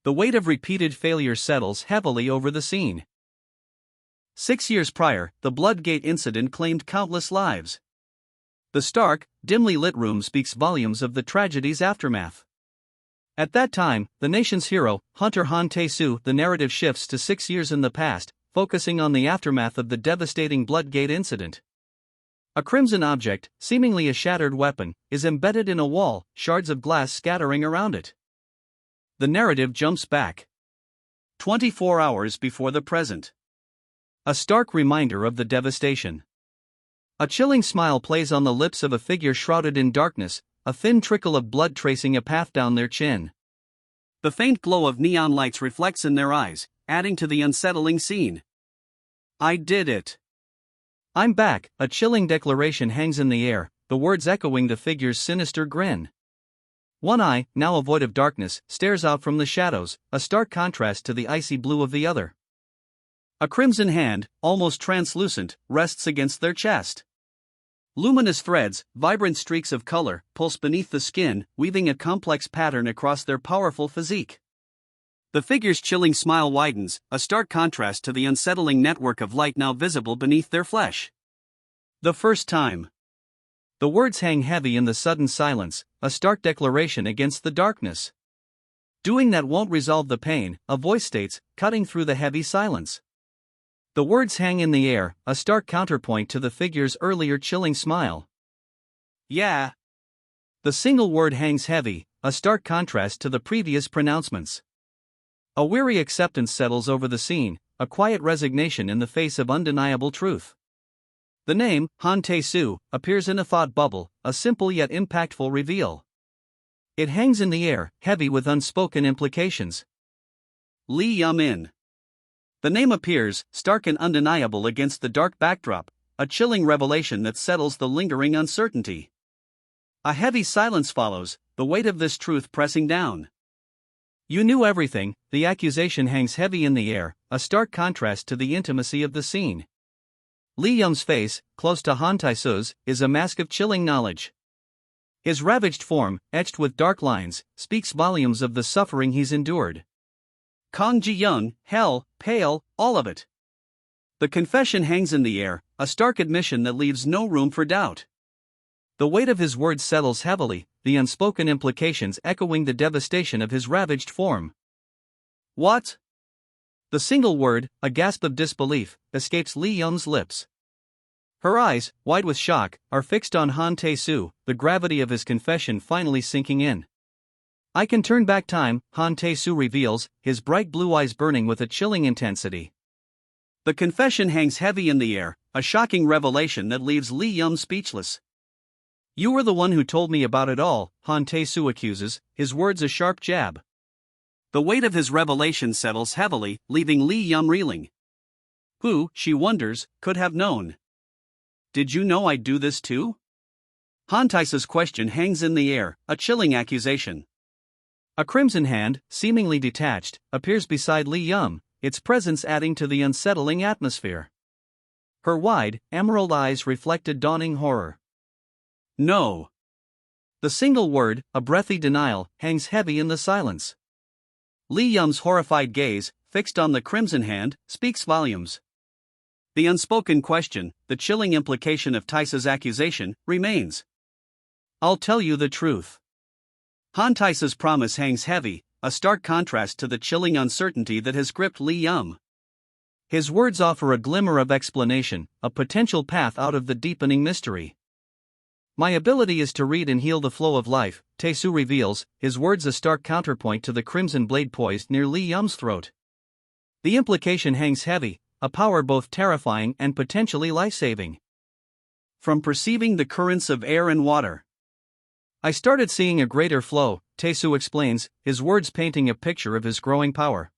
The weight of repeated failure settles heavily over the scene. 6 years prior, the Blood Gate incident claimed countless lives. The stark, dimly lit room speaks volumes of the tragedy's aftermath. At that time, the nation's hero, Hunter Han Tae-soo, the narrative shifts to 6 years in the past, focusing on the aftermath of the devastating Blood Gate incident. A crimson object, seemingly a shattered weapon, is embedded in a wall, shards of glass scattering around it. The narrative jumps back 24 hours before the present. A stark reminder of the devastation. A chilling smile plays on the lips of a figure shrouded in darkness, a thin trickle of blood tracing a path down their chin. The faint glow of neon lights reflects in their eyes, adding to the unsettling scene. I did it. I'm back, a chilling declaration hangs in the air, the words echoing the figure's sinister grin. One eye, now a void of darkness, stares out from the shadows, a stark contrast to the icy blue of the other. A crimson hand, almost translucent, rests against their chest. Luminous threads, vibrant streaks of color, pulse beneath the skin, weaving a complex pattern across their powerful physique. The figure's chilling smile widens, a stark contrast to the unsettling network of light now visible beneath their flesh. The first time. The words hang heavy in the sudden silence, a stark declaration against the darkness. Doing that won't resolve the pain, a voice states, cutting through the heavy silence. The words hang in the air, a stark counterpoint to the figure's earlier chilling smile. Yeah. The single word hangs heavy, a stark contrast to the previous pronouncements. A weary acceptance settles over the scene, a quiet resignation in the face of undeniable truth. The name, Han Tae-soo, appears in a thought bubble, a simple yet impactful reveal. It hangs in the air, heavy with unspoken implications. Lee Yum-in. The name appears, stark and undeniable against the dark backdrop, a chilling revelation that settles the lingering uncertainty. A heavy silence follows, the weight of this truth pressing down. You knew everything, the accusation hangs heavy in the air, a stark contrast to the intimacy of the scene. Lee Yum's face, close to Han Tae-soo's, is a mask of chilling knowledge. His ravaged form, etched with dark lines, speaks volumes of the suffering he's endured. Kong Ji-young, hell, pale, all of it. The confession hangs in the air, a stark admission that leaves no room for doubt. The weight of his words settles heavily, the unspoken implications echoing the devastation of his ravaged form. What? The single word, a gasp of disbelief, escapes Lee Yum's lips. Her eyes, wide with shock, are fixed on Han Tae-soo, the gravity of his confession finally sinking in. I can turn back time, Han Tae-soo reveals, his bright blue eyes burning with a chilling intensity. The confession hangs heavy in the air, a shocking revelation that leaves Lee Yum speechless. You were the one who told me about it all, Han Tae-soo accuses, his words a sharp jab. The weight of his revelation settles heavily, leaving Lee Yum reeling. Who, she wonders, could have known? Did you know I'd do this too? Han Tae-soo's question hangs in the air, a chilling accusation. A crimson hand, seemingly detached, appears beside Lee Yum, its presence adding to the unsettling atmosphere. Her wide, emerald eyes reflected dawning horror. No. The single word, a breathy denial, hangs heavy in the silence. Lee Yum's horrified gaze, fixed on the crimson hand, speaks volumes. The unspoken question, the chilling implication of Tae-soo's accusation, remains. I'll tell you the truth. Han Tae-soo's promise hangs heavy, a stark contrast to the chilling uncertainty that has gripped Lee Yum. His words offer a glimmer of explanation, a potential path out of the deepening mystery. My ability is to read and heal the flow of life, Tae-soo reveals, his words a stark counterpoint to the crimson blade poised near Lee Yum's throat. The implication hangs heavy, a power both terrifying and potentially life-saving. From perceiving the currents of air and water, I started seeing a greater flow, Tae-soo explains, his words painting a picture of his growing power.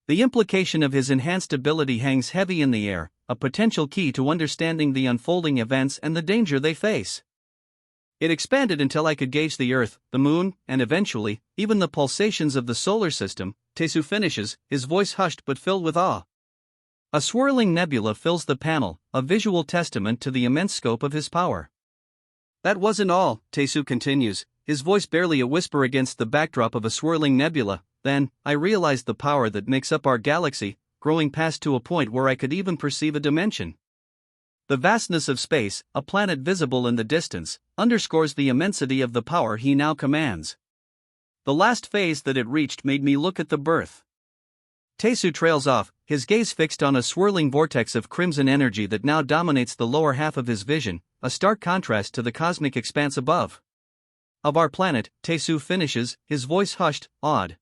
The implication of his enhanced ability hangs heavy in the air, a potential key to understanding the unfolding events and the danger they face. It expanded until I could gauge the Earth, the Moon, and eventually, even the pulsations of the solar system, Tae-soo finishes, his voice hushed but filled with awe. A swirling nebula fills the panel, a visual testament to the immense scope of his power. That wasn't all, Tae-soo continues, his voice barely a whisper against the backdrop of a swirling nebula. Then, I realized the power that makes up our galaxy, growing past to a point where I could even perceive a dimension. The vastness of space, a planet visible in the distance, underscores the immensity of the power he now commands. The last phase that it reached made me look at the birth. Tae-soo trails off, his gaze fixed on a swirling vortex of crimson energy that now dominates the lower half of his vision, a stark contrast to the cosmic expanse above. Of our planet, Tae-soo finishes, his voice hushed, awed.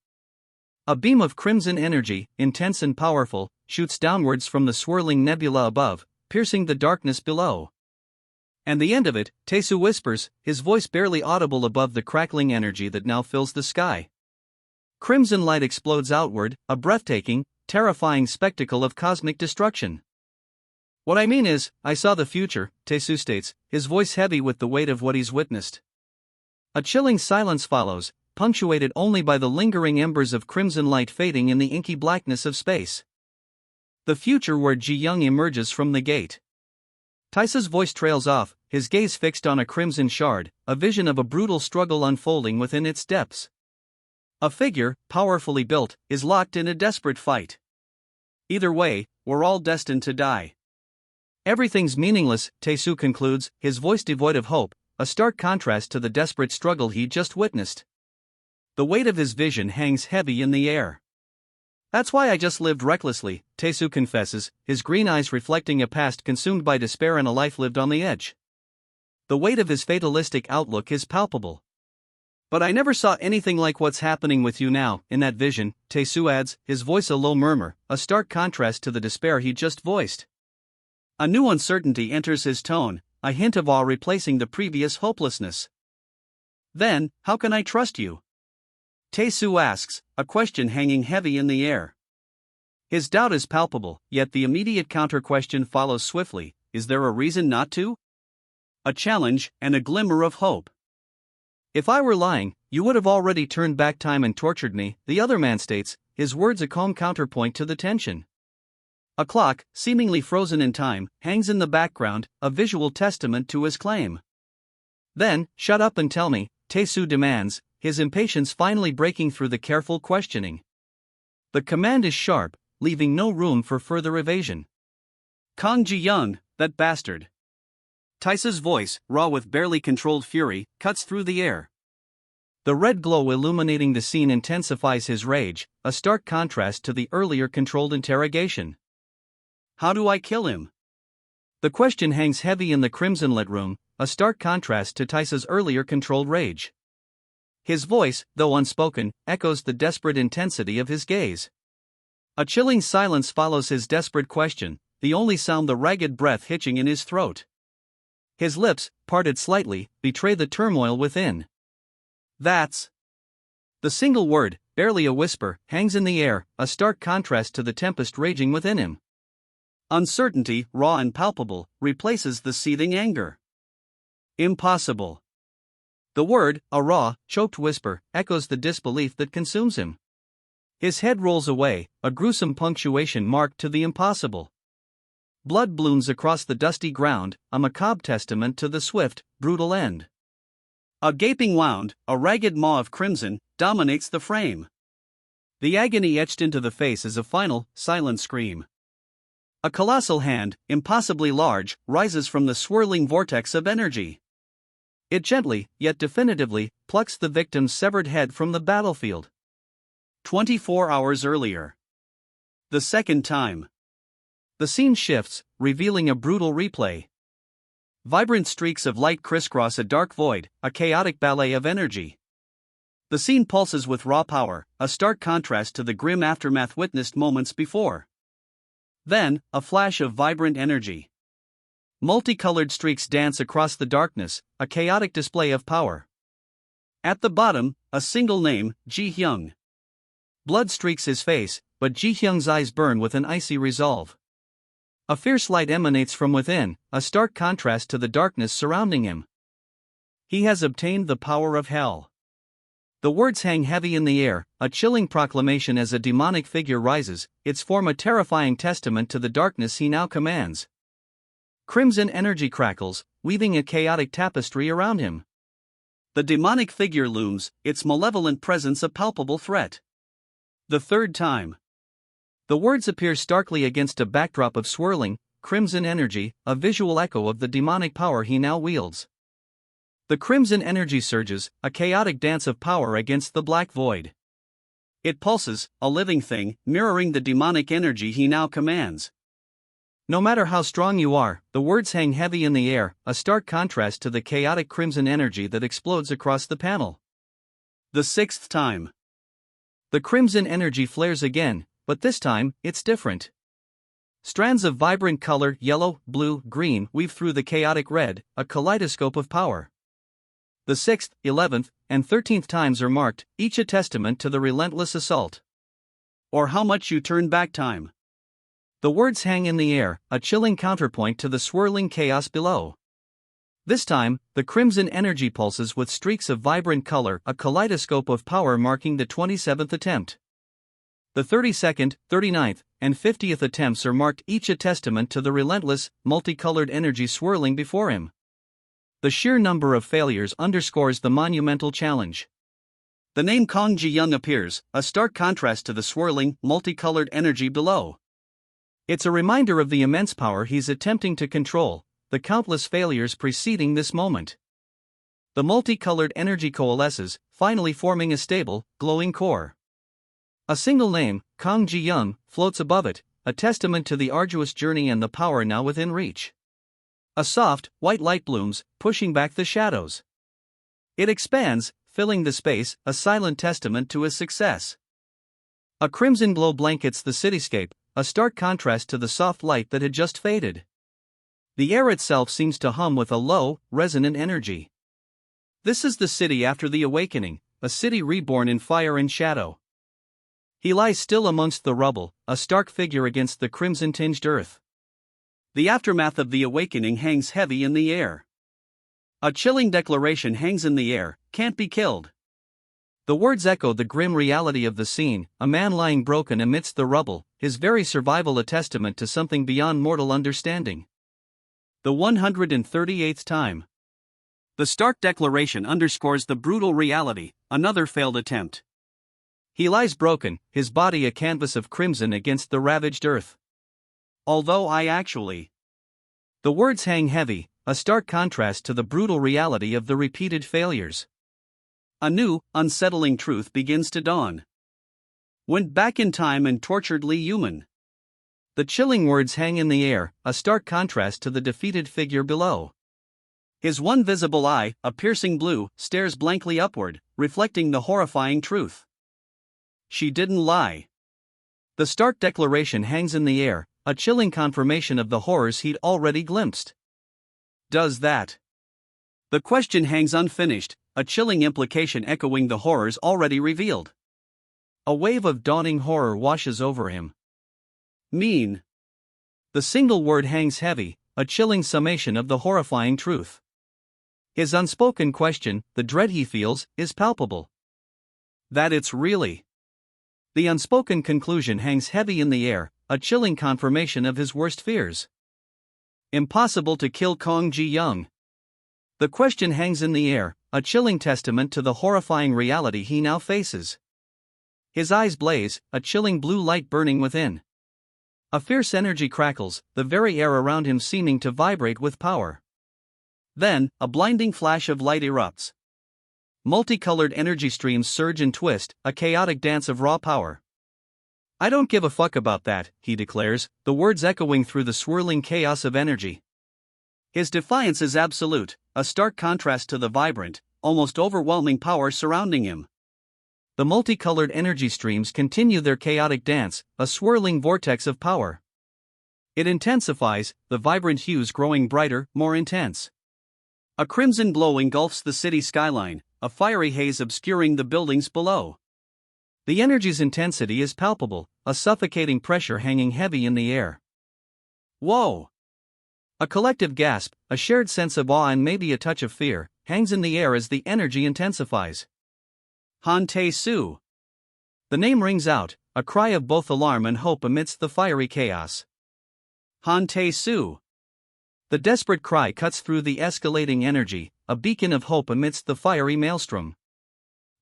A beam of crimson energy, intense and powerful, shoots downwards from the swirling nebula above, piercing the darkness below. And the end of it, Tae-soo whispers, his voice barely audible above the crackling energy that now fills the sky. Crimson light explodes outward, a breathtaking, terrifying spectacle of cosmic destruction. What I mean is, I saw the future, Taesu states, his voice heavy with the weight of what he's witnessed. A chilling silence follows, punctuated only by the lingering embers of crimson light fading in the inky blackness of space. The future where Ji-young emerges from the gate. Taesu's voice trails off, his gaze fixed on a crimson shard, a vision of a brutal struggle unfolding within its depths. A figure, powerfully built, is locked in a desperate fight. Either way, we're all destined to die. Everything's meaningless, Taesu concludes, his voice devoid of hope, a stark contrast to the desperate struggle he just witnessed. The weight of his vision hangs heavy in the air. That's why I just lived recklessly, Taesu confesses, his green eyes reflecting a past consumed by despair and a life lived on the edge. The weight of his fatalistic outlook is palpable. But I never saw anything like what's happening with you now, in that vision, Taesu adds, his voice a low murmur, a stark contrast to the despair he just voiced. A new uncertainty enters his tone, a hint of awe replacing the previous hopelessness. Then, how can I trust you? Taesu asks, a question hanging heavy in the air. His doubt is palpable, yet the immediate counter-question follows swiftly, is there a reason not to? A challenge, and a glimmer of hope. If I were lying, you would have already turned back time and tortured me, the other man states, his words a calm counterpoint to the tension. A clock, seemingly frozen in time, hangs in the background, a visual testament to his claim. Then, shut up and tell me, Taesu demands, his impatience finally breaking through the careful questioning. The command is sharp, leaving no room for further evasion. Kang Ji-young, that bastard. Taesu's voice, raw with barely controlled fury, cuts through the air. The red glow illuminating the scene intensifies his rage, a stark contrast to the earlier controlled interrogation. How do I kill him? The question hangs heavy in the crimson-lit room, a stark contrast to Taesu's earlier controlled rage. His voice, though unspoken, echoes the desperate intensity of his gaze. A chilling silence follows his desperate question, the only sound the ragged breath hitching in his throat. His lips, parted slightly, betray the turmoil within. That's. The single word, barely a whisper, hangs in the air, a stark contrast to the tempest raging within him. Uncertainty, raw and palpable, replaces the seething anger. Impossible. The word, a raw, choked whisper, echoes the disbelief that consumes him. His head rolls away, a gruesome punctuation marked to the impossible. Blood blooms across the dusty ground, a macabre testament to the swift, brutal end. A gaping wound, a ragged maw of crimson, dominates the frame. The agony etched into the face is a final, silent scream. A colossal hand, impossibly large, rises from the swirling vortex of energy. It gently, yet definitively, plucks the victim's severed head from the battlefield. 24 hours earlier. The second time. The scene shifts, revealing a brutal replay. Vibrant streaks of light crisscross a dark void, a chaotic ballet of energy. The scene pulses with raw power, a stark contrast to the grim aftermath witnessed moments before. Then, a flash of vibrant energy. Multicolored streaks dance across the darkness, a chaotic display of power. At the bottom, a single name, Ji-young. Blood streaks his face, but Ji-young's eyes burn with an icy resolve. A fierce light emanates from within, a stark contrast to the darkness surrounding him. He has obtained the power of hell. The words hang heavy in the air, a chilling proclamation as a demonic figure rises, its form a terrifying testament to the darkness he now commands. Crimson energy crackles, weaving a chaotic tapestry around him. The demonic figure looms, its malevolent presence a palpable threat. The third time. The words appear starkly against a backdrop of swirling, crimson energy, a visual echo of the demonic power he now wields. The crimson energy surges, a chaotic dance of power against the black void. It pulses, a living thing, mirroring the demonic energy he now commands. No matter how strong you are, the words hang heavy in the air, a stark contrast to the chaotic crimson energy that explodes across the panel. The sixth time. The crimson energy flares again, but this time, it's different. Strands of vibrant color, yellow, blue, green, weave through the chaotic red, a kaleidoscope of power. The 6th, 11th, and 13th times are marked, each a testament to the relentless assault. Or how much you turn back time. The words hang in the air, a chilling counterpoint to the swirling chaos below. This time, the crimson energy pulses with streaks of vibrant color, a kaleidoscope of power marking the 27th attempt. The 32nd, 39th, and 50th attempts are marked, each a testament to the relentless, multicolored energy swirling before him. The sheer number of failures underscores the monumental challenge. The name Kong Ji-young appears, a stark contrast to the swirling, multicolored energy below. It's a reminder of the immense power he's attempting to control, the countless failures preceding this moment. The multicolored energy coalesces, finally forming a stable, glowing core. A single name, Kong Ji-young, floats above it, a testament to the arduous journey and the power now within reach. A soft, white light blooms, pushing back the shadows. It expands, filling the space, a silent testament to his success. A crimson glow blankets the cityscape, a stark contrast to the soft light that had just faded. The air itself seems to hum with a low, resonant energy. This is the city after the awakening, a city reborn in fire and shadow. He lies still amongst the rubble, a stark figure against the crimson-tinged earth. The aftermath of the awakening hangs heavy in the air. A chilling declaration hangs in the air, can't be killed. The words echo the grim reality of the scene, a man lying broken amidst the rubble, his very survival a testament to something beyond mortal understanding. The 138th time. The stark declaration underscores the brutal reality, another failed attempt. He lies broken, his body a canvas of crimson against the ravaged earth. Although I actually. The words hang heavy, a stark contrast to the brutal reality of the repeated failures. A new, unsettling truth begins to dawn. Went back in time and tortured Lee Yuman. The chilling words hang in the air, a stark contrast to the defeated figure below. His one visible eye, a piercing blue, stares blankly upward, reflecting the horrifying truth. She didn't lie. The stark declaration hangs in the air, a chilling confirmation of the horrors he'd already glimpsed. Does that? The question hangs unfinished, a chilling implication echoing the horrors already revealed. A wave of dawning horror washes over him. Mean. The single word hangs heavy, a chilling summation of the horrifying truth. His unspoken question, the dread he feels, is palpable. That it's really. The unspoken conclusion hangs heavy in the air, a chilling confirmation of his worst fears. Impossible to kill Kong Ji-young. The question hangs in the air, a chilling testament to the horrifying reality he now faces. His eyes blaze, a chilling blue light burning within. A fierce energy crackles, the very air around him seeming to vibrate with power. Then, a blinding flash of light erupts. Multicolored energy streams surge and twist, a chaotic dance of raw power. I don't give a fuck about that, he declares, the words echoing through the swirling chaos of energy. His defiance is absolute, a stark contrast to the vibrant, almost overwhelming power surrounding him. The multicolored energy streams continue their chaotic dance, a swirling vortex of power. It intensifies, the vibrant hues growing brighter, more intense. A crimson glow engulfs the city skyline, a fiery haze obscuring the buildings below. The energy's intensity is palpable, a suffocating pressure hanging heavy in the air. Whoa! A collective gasp, a shared sense of awe and maybe a touch of fear, hangs in the air as the energy intensifies. Han Tae-soo. The name rings out, a cry of both alarm and hope amidst the fiery chaos. Han Tae-soo. The desperate cry cuts through the escalating energy, a beacon of hope amidst the fiery maelstrom.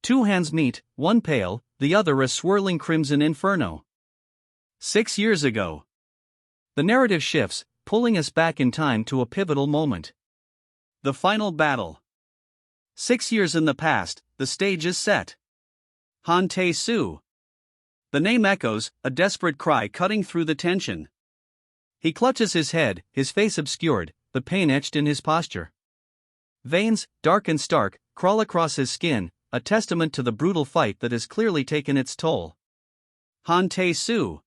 Two hands meet, one pale, the other a swirling crimson inferno. 6 years ago. The narrative shifts, pulling us back in time to a pivotal moment. The final battle. 6 years in the past, the stage is set. Han Tae-soo. The name echoes, a desperate cry cutting through the tension. He clutches his head, his face obscured, the pain etched in his posture. Veins, dark and stark, crawl across his skin, a testament to the brutal fight that has clearly taken its toll. Han Tae-soo.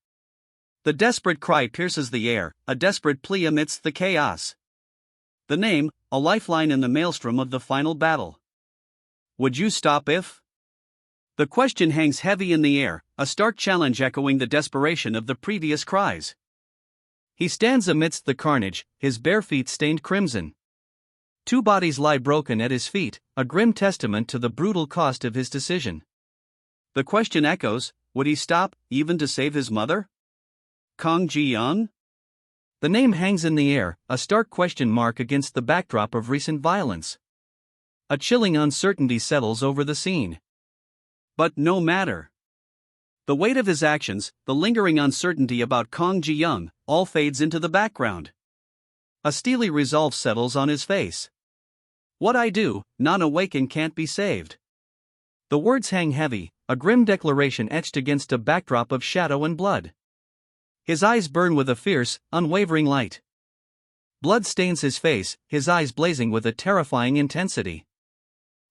The desperate cry pierces the air, a desperate plea amidst the chaos. The name, a lifeline in the maelstrom of the final battle. would you stop if? The question hangs heavy in the air, a stark challenge echoing the desperation of the previous cries. He stands amidst the carnage, his bare feet stained crimson. Two bodies lie broken at his feet, a grim testament to the brutal cost of his decision. The question echoes, would he stop, even to save his mother? Kang Ji-young? The name hangs in the air, a stark question mark against the backdrop of recent violence. A chilling uncertainty settles over the scene. But no matter. The weight of his actions, the lingering uncertainty about Kang Ji-young, all fades into the background. A steely resolve settles on his face. What I do, not awaken, can't be saved. The words hang heavy, a grim declaration etched against a backdrop of shadow and blood. His eyes burn with a fierce, unwavering light. Blood stains his face, his eyes blazing with a terrifying intensity.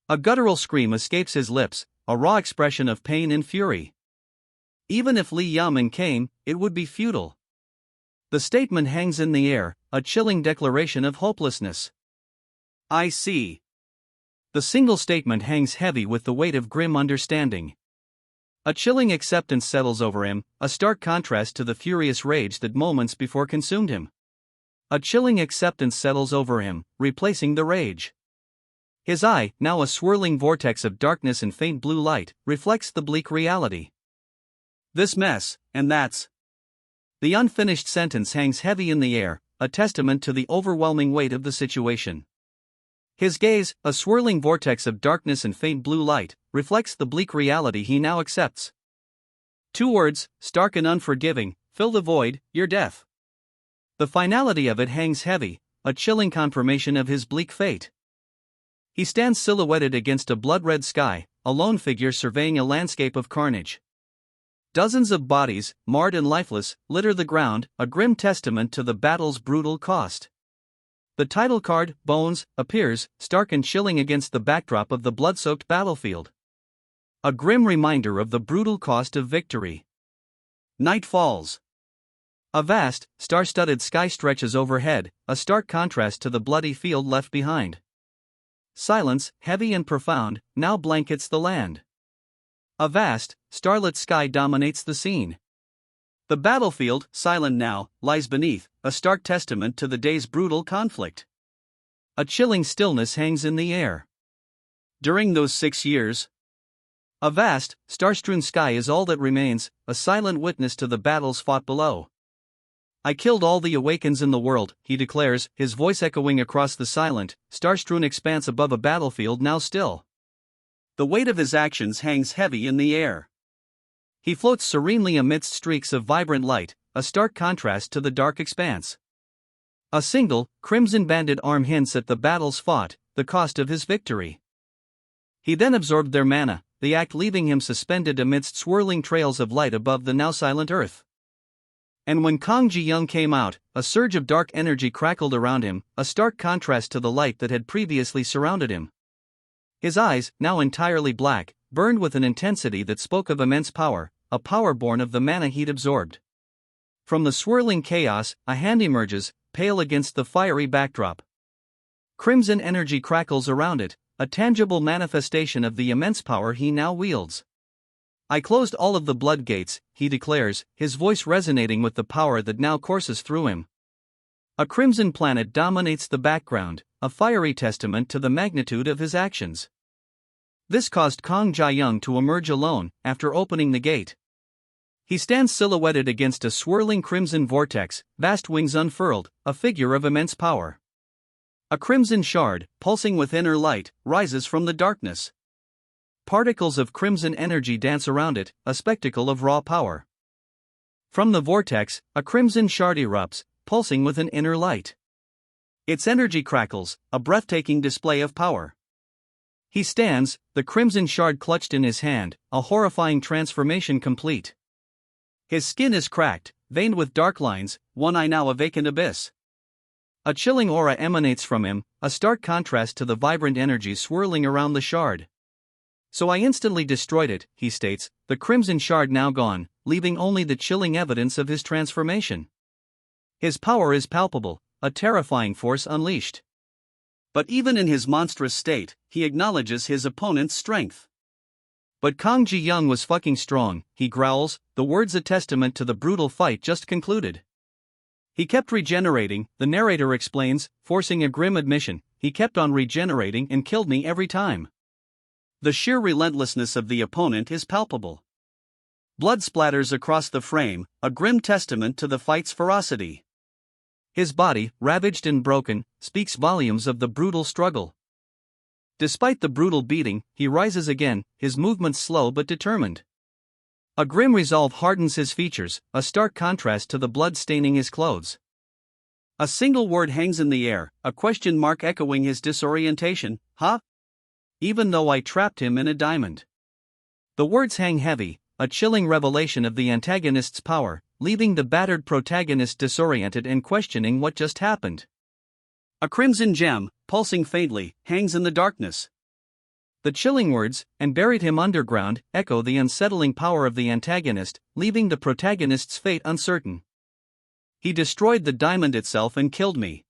A guttural scream escapes his lips, a raw expression of pain and fury. Even if Lee Yamin came, it would be futile. The statement hangs in the air, a chilling declaration of hopelessness. I see. The single statement hangs heavy with the weight of grim understanding. A chilling acceptance settles over him, a stark contrast to the furious rage that moments before consumed him. A chilling acceptance settles over him, replacing the rage. His eye, now a swirling vortex of darkness and faint blue light, reflects the bleak reality. This mess, and that's. The unfinished sentence hangs heavy in the air, a testament to the overwhelming weight of the situation. His gaze, a swirling vortex of darkness and faint blue light, reflects the bleak reality he now accepts. Two words, stark and unforgiving, fill the void, your death. The finality of it hangs heavy, a chilling confirmation of his bleak fate. He stands silhouetted against a blood-red sky, a lone figure surveying a landscape of carnage. Dozens of bodies, marred and lifeless, litter the ground, a grim testament to the battle's brutal cost. The title card, Bones, appears, stark and chilling against the backdrop of the blood-soaked battlefield. A grim reminder of the brutal cost of victory. Night falls. A vast, star-studded sky stretches overhead, a stark contrast to the bloody field left behind. Silence, heavy and profound, now blankets the land. A vast, starlit sky dominates the scene. The battlefield, silent now, lies beneath, a stark testament to the day's brutal conflict. A chilling stillness hangs in the air. During those 6 years, a vast, star-strewn sky is all that remains, a silent witness to the battles fought below. I killed all the Awakens in the world, he declares, his voice echoing across the silent, star-strewn expanse above a battlefield now still. The weight of his actions hangs heavy in the air. He floats serenely amidst streaks of vibrant light, a stark contrast to the dark expanse. A single, crimson-banded arm hints at the battles fought, the cost of his victory. He then absorbed their mana, the act leaving him suspended amidst swirling trails of light above the now silent earth. And when Kang Ji-young came out, a surge of dark energy crackled around him, a stark contrast to the light that had previously surrounded him. His eyes, now entirely black, burned with an intensity that spoke of immense power, a power born of the mana he'd absorbed. From the swirling chaos, a hand emerges, pale against the fiery backdrop. Crimson energy crackles around it, a tangible manifestation of the immense power he now wields. I closed all of the blood gates, he declares, his voice resonating with the power that now courses through him. A crimson planet dominates the background, a fiery testament to the magnitude of his actions. This caused Kang Ji-young to emerge alone, after opening the gate. He stands silhouetted against a swirling crimson vortex, vast wings unfurled, a figure of immense power. A crimson shard, pulsing with inner light, rises from the darkness. Particles of crimson energy dance around it, a spectacle of raw power. From the vortex, a crimson shard erupts, pulsing with an inner light. Its energy crackles, a breathtaking display of power. He stands, the crimson shard clutched in his hand, a horrifying transformation complete. His skin is cracked, veined with dark lines, one eye now a vacant abyss. A chilling aura emanates from him, a stark contrast to the vibrant energy swirling around the shard. So I instantly destroyed it, he states, the crimson shard now gone, leaving only the chilling evidence of his transformation. His power is palpable, a terrifying force unleashed. But even in his monstrous state, he acknowledges his opponent's strength. But Kang Ji-young was fucking strong, he growls, the words a testament to the brutal fight just concluded. He kept regenerating, the narrator explains, forcing a grim admission, he kept on regenerating and killed me every time. The sheer relentlessness of the opponent is palpable. Blood splatters across the frame, a grim testament to the fight's ferocity. His body, ravaged and broken, speaks volumes of the brutal struggle. Despite the brutal beating, he rises again, his movements slow but determined. A grim resolve hardens his features, a stark contrast to the blood staining his clothes. A single word hangs in the air, a question mark echoing his disorientation, huh? Even though I trapped him in a diamond. The words hang heavy, a chilling revelation of the antagonist's power, leaving the battered protagonist disoriented and questioning what just happened. A crimson gem, pulsing faintly, hangs in the darkness. The chilling words, "and buried him underground," echo the unsettling power of the antagonist, leaving the protagonist's fate uncertain. He destroyed the diamond itself and killed me.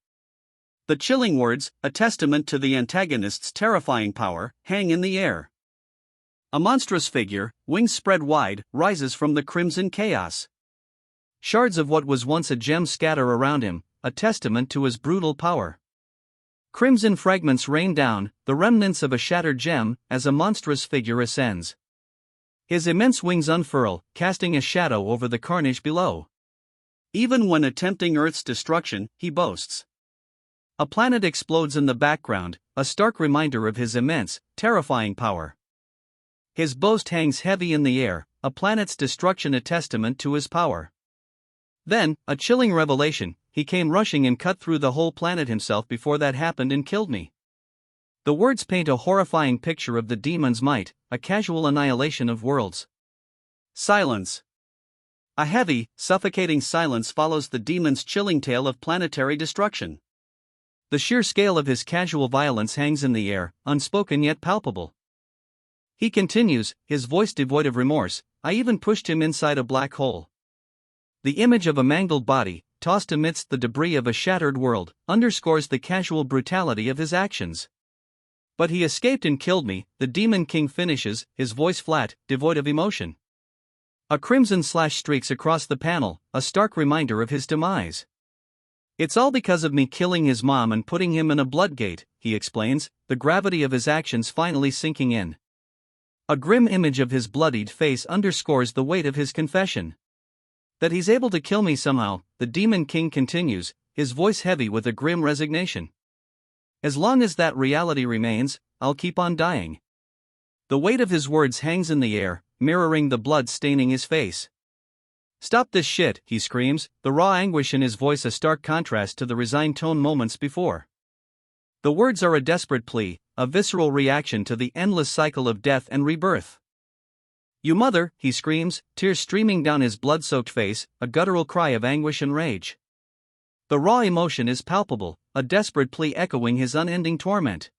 The chilling words, a testament to the antagonist's terrifying power, hang in the air. A monstrous figure, wings spread wide, rises from the crimson chaos. Shards of what was once a gem scatter around him, a testament to his brutal power. Crimson fragments rain down, the remnants of a shattered gem, as a monstrous figure ascends. His immense wings unfurl, casting a shadow over the carnage below. Even when attempting Earth's destruction, he boasts. A planet explodes in the background, a stark reminder of his immense, terrifying power. His boast hangs heavy in the air, a planet's destruction a testament to his power. Then, a chilling revelation, he came rushing and cut through the whole planet himself before that happened and killed me. The words paint a horrifying picture of the demon's might, a casual annihilation of worlds. Silence. A heavy, suffocating silence follows the demon's chilling tale of planetary destruction. The sheer scale of his casual violence hangs in the air, unspoken yet palpable. He continues, his voice devoid of remorse, "I even pushed him inside a black hole." The image of a mangled body, tossed amidst the debris of a shattered world, underscores the casual brutality of his actions. But he escaped and killed me, the Demon King finishes, his voice flat, devoid of emotion. A crimson slash streaks across the panel, a stark reminder of his demise. "It's all because of me killing his mom and putting him in a bloodgate," he explains, the gravity of his actions finally sinking in. A grim image of his bloodied face underscores the weight of his confession. That he's able to kill me somehow, the Demon King continues, his voice heavy with a grim resignation. "As long as that reality remains, I'll keep on dying." The weight of his words hangs in the air, mirroring the blood staining his face. "Stop this shit," he screams, the raw anguish in his voice a stark contrast to the resigned tone moments before. The words are a desperate plea, a visceral reaction to the endless cycle of death and rebirth. "You mother," he screams, tears streaming down his blood-soaked face, a guttural cry of anguish and rage. The raw emotion is palpable, a desperate plea echoing his unending torment.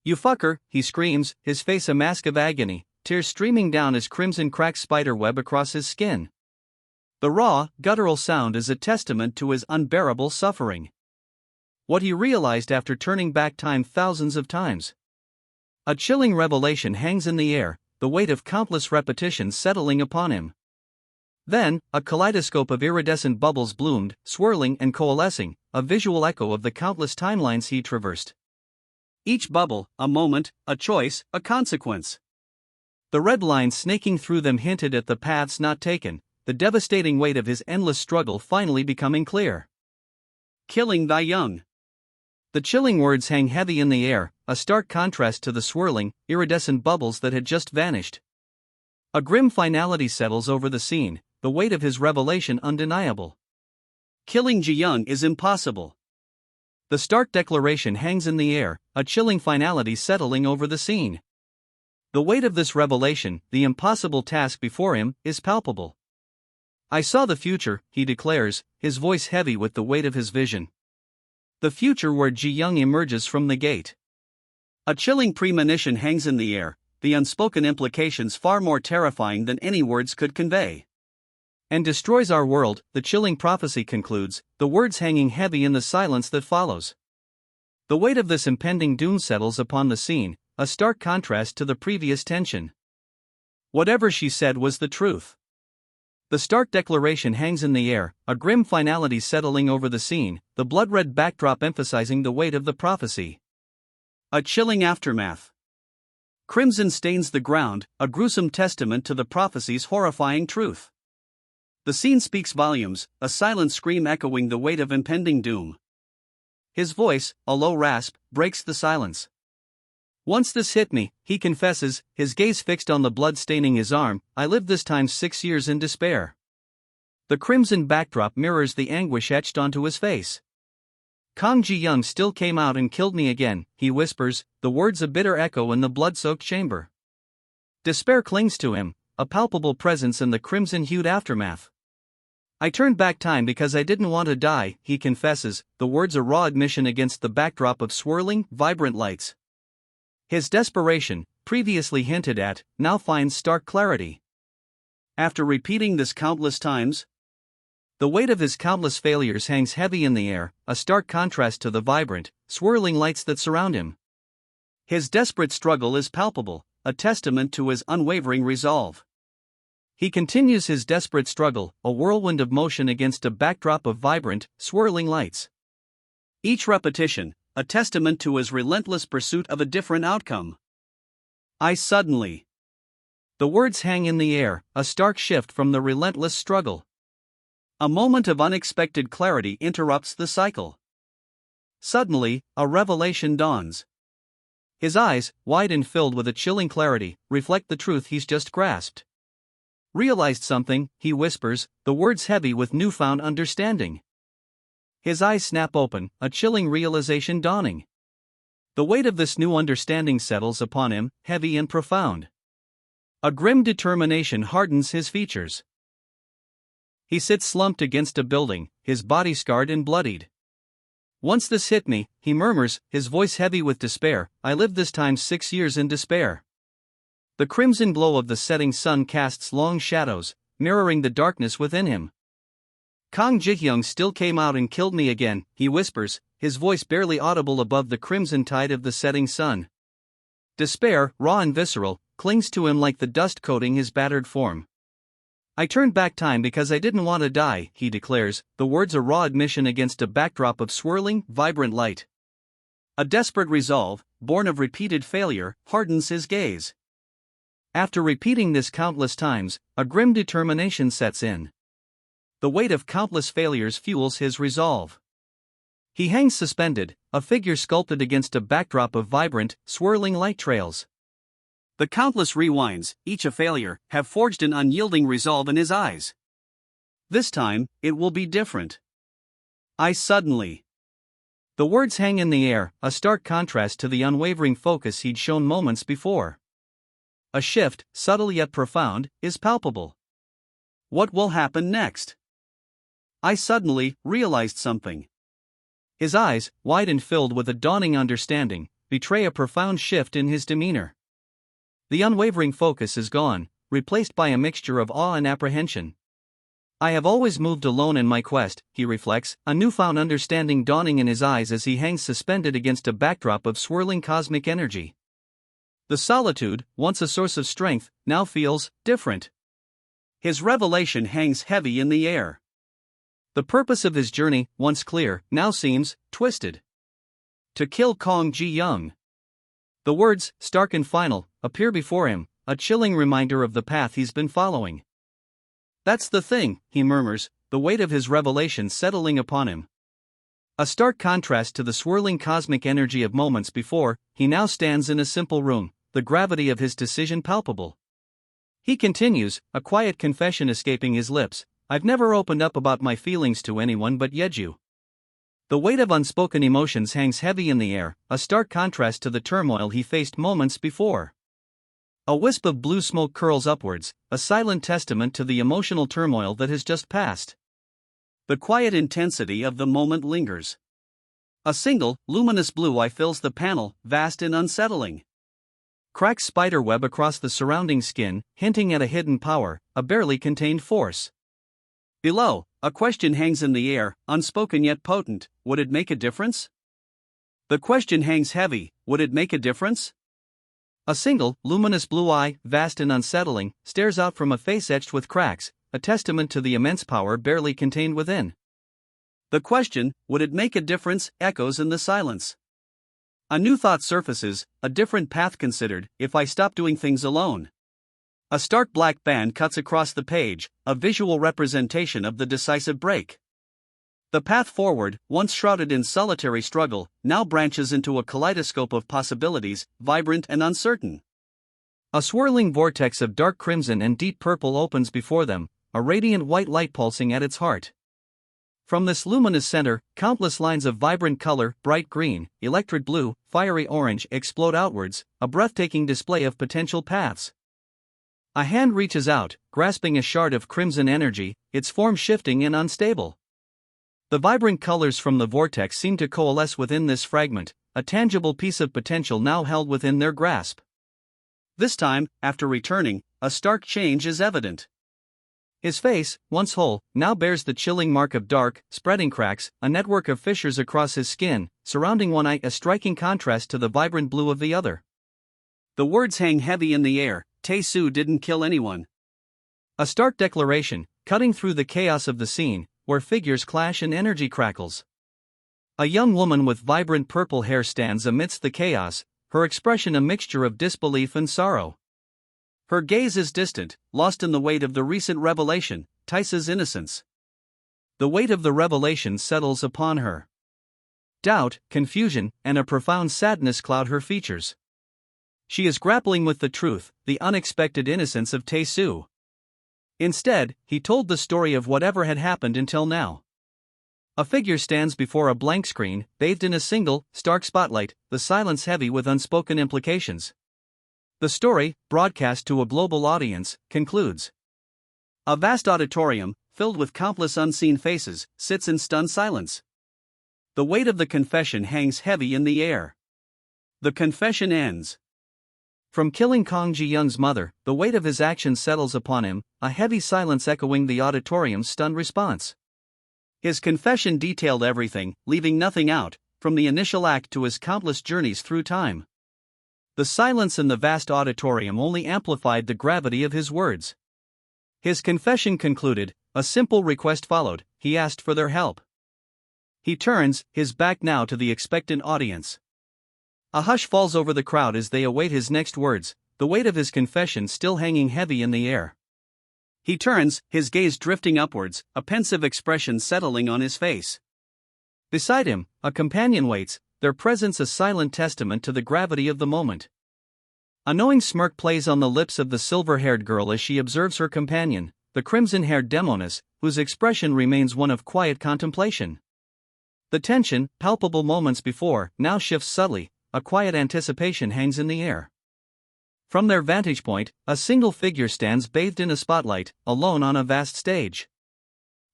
"You fucker," he screams, his face a mask of agony, tears streaming down his crimson cracked spiderweb across his skin. The raw, guttural sound is a testament to his unbearable suffering. What he realized after turning back time thousands of times. A chilling revelation hangs in the air, the weight of countless repetitions settling upon him. Then, a kaleidoscope of iridescent bubbles bloomed, swirling and coalescing, a visual echo of the countless timelines he traversed. Each bubble, a moment, a choice, a consequence. The red lines snaking through them hinted at the paths not taken, the devastating weight of his endless struggle finally becoming clear. "Killing thy young." The chilling words hang heavy in the air, a stark contrast to the swirling, iridescent bubbles that had just vanished. A grim finality settles over the scene, the weight of his revelation undeniable. "Killing Ji-young is impossible." The stark declaration hangs in the air, a chilling finality settling over the scene. The weight of this revelation, the impossible task before him, is palpable. "I saw the future," he declares, his voice heavy with the weight of his vision. The future where Ji-young emerges from the gate. A chilling premonition hangs in the air, the unspoken implications far more terrifying than any words could convey. "And destroys our world," the chilling prophecy concludes, the words hanging heavy in the silence that follows. The weight of this impending doom settles upon the scene, a stark contrast to the previous tension. Whatever she said was the truth. The stark declaration hangs in the air, a grim finality settling over the scene, the blood-red backdrop emphasizing the weight of the prophecy. A chilling aftermath. Crimson stains the ground, a gruesome testament to the prophecy's horrifying truth. The scene speaks volumes, a silent scream echoing the weight of impending doom. His voice, a low rasp, breaks the silence. Once this hit me, he confesses, his gaze fixed on the blood staining his arm, I lived this time 6 years in despair. The crimson backdrop mirrors the anguish etched onto his face. Kang Ji-young still came out and killed me again, he whispers, the words a bitter echo in the blood-soaked chamber. Despair clings to him, a palpable presence in the crimson-hued aftermath. I turned back time because I didn't want to die, he confesses, the words a raw admission against the backdrop of swirling, vibrant lights. His desperation, previously hinted at, now finds stark clarity. After repeating this countless times, the weight of his countless failures hangs heavy in the air, a stark contrast to the vibrant, swirling lights that surround him. His desperate struggle is palpable, a testament to his unwavering resolve. He continues his desperate struggle, a whirlwind of motion against a backdrop of vibrant, swirling lights. Each repetition, a testament to his relentless pursuit of a different outcome. I suddenly. The words hang in the air, a stark shift from the relentless struggle. A moment of unexpected clarity interrupts the cycle. Suddenly, a revelation dawns. His eyes, wide and filled with a chilling clarity, reflect the truth he's just grasped. Realized something, he whispers, the words heavy with newfound understanding. His eyes snap open, a chilling realization dawning. The weight of this new understanding settles upon him, heavy and profound. A grim determination hardens his features. He sits slumped against a building, his body scarred and bloodied. Once this hit me, he murmurs, his voice heavy with despair, I lived this time 6 years in despair. The crimson glow of the setting sun casts long shadows, mirroring the darkness within him. Kang Ji-young still came out and killed me again, he whispers, his voice barely audible above the crimson tide of the setting sun. Despair, raw and visceral, clings to him like the dust coating his battered form. I turned back time because I didn't want to die, he declares, the words a raw admission against a backdrop of swirling, vibrant light. A desperate resolve, born of repeated failure, hardens his gaze. After repeating this countless times, a grim determination sets in. The weight of countless failures fuels his resolve. He hangs suspended, a figure sculpted against a backdrop of vibrant, swirling light trails. The countless rewinds, each a failure, have forged an unyielding resolve in his eyes. This time, it will be different. I suddenly. The words hang in the air, a stark contrast to the unwavering focus he'd shown moments before. A shift, subtle yet profound, is palpable. What will happen next? I suddenly realized something. His eyes, wide and filled with a dawning understanding, betray a profound shift in his demeanor. The unwavering focus is gone, replaced by a mixture of awe and apprehension. I have always moved alone in my quest, he reflects, a newfound understanding dawning in his eyes as he hangs suspended against a backdrop of swirling cosmic energy. The solitude, once a source of strength, now feels different. His revelation hangs heavy in the air. The purpose of his journey, once clear, now seems twisted. To kill Kang Ji-young. The words, stark and final, appear before him, a chilling reminder of the path he's been following. That's the thing, he murmurs, the weight of his revelation settling upon him. A stark contrast to the swirling cosmic energy of moments before, he now stands in a simple room, the gravity of his decision palpable. He continues, a quiet confession escaping his lips, I've never opened up about my feelings to anyone but Yeju. The weight of unspoken emotions hangs heavy in the air, a stark contrast to the turmoil he faced moments before. A wisp of blue smoke curls upwards, a silent testament to the emotional turmoil that has just passed. The quiet intensity of the moment lingers. A single, luminous blue eye fills the panel, vast and unsettling. Cracks spiderweb across the surrounding skin, hinting at a hidden power, a barely contained force. Below, a question hangs in the air, unspoken yet potent, would it make a difference? The question hangs heavy: would it make a difference? A single, luminous blue eye, vast and unsettling, stares out from a face etched with cracks, a testament to the immense power barely contained within. The question, would it make a difference, echoes in the silence. A new thought surfaces, a different path considered: if I stop doing things alone. A stark black band cuts across the page, a visual representation of the decisive break. The path forward, once shrouded in solitary struggle, now branches into a kaleidoscope of possibilities, vibrant and uncertain. A swirling vortex of dark crimson and deep purple opens before them, a radiant white light pulsing at its heart. From this luminous center, countless lines of vibrant color, bright green, electric blue, fiery orange, explode outwards, a breathtaking display of potential paths. A hand reaches out, grasping a shard of crimson energy, its form shifting and unstable. The vibrant colors from the vortex seem to coalesce within this fragment, a tangible piece of potential now held within their grasp. This time, after returning, a stark change is evident. His face, once whole, now bears the chilling mark of dark, spreading cracks, a network of fissures across his skin, surrounding one eye, a striking contrast to the vibrant blue of the other. The words hang heavy in the air: Tae-soo didn't kill anyone. A stark declaration, cutting through the chaos of the scene, where figures clash and energy crackles. A young woman with vibrant purple hair stands amidst the chaos, her expression a mixture of disbelief and sorrow. Her gaze is distant, lost in the weight of the recent revelation, Taisa's innocence. The weight of the revelation settles upon her. Doubt, confusion, and a profound sadness cloud her features. She is grappling with the truth, the unexpected innocence of Tae-soo. Instead, he told the story of whatever had happened until now. A figure stands before a blank screen, bathed in a single, stark spotlight, the silence heavy with unspoken implications. The story, broadcast to a global audience, concludes. A vast auditorium, filled with countless unseen faces, sits in stunned silence. The weight of the confession hangs heavy in the air. The confession ends. From killing Kang Ji-young's mother, the weight of his actions settles upon him, a heavy silence echoing the auditorium's stunned response. His confession detailed everything, leaving nothing out, from the initial act to his countless journeys through time. The silence in the vast auditorium only amplified the gravity of his words. His confession concluded, a simple request followed: he asked for their help. He turns, his back now to the expectant audience. A hush falls over the crowd as they await his next words, the weight of his confession still hanging heavy in the air. He turns, his gaze drifting upwards, a pensive expression settling on his face. Beside him, a companion waits, their presence a silent testament to the gravity of the moment. A knowing smirk plays on the lips of the silver-haired girl as she observes her companion, the crimson-haired demoness, whose expression remains one of quiet contemplation. The tension, palpable moments before, now shifts subtly. A quiet anticipation hangs in the air. From their vantage point, a single figure stands bathed in a spotlight, alone on a vast stage.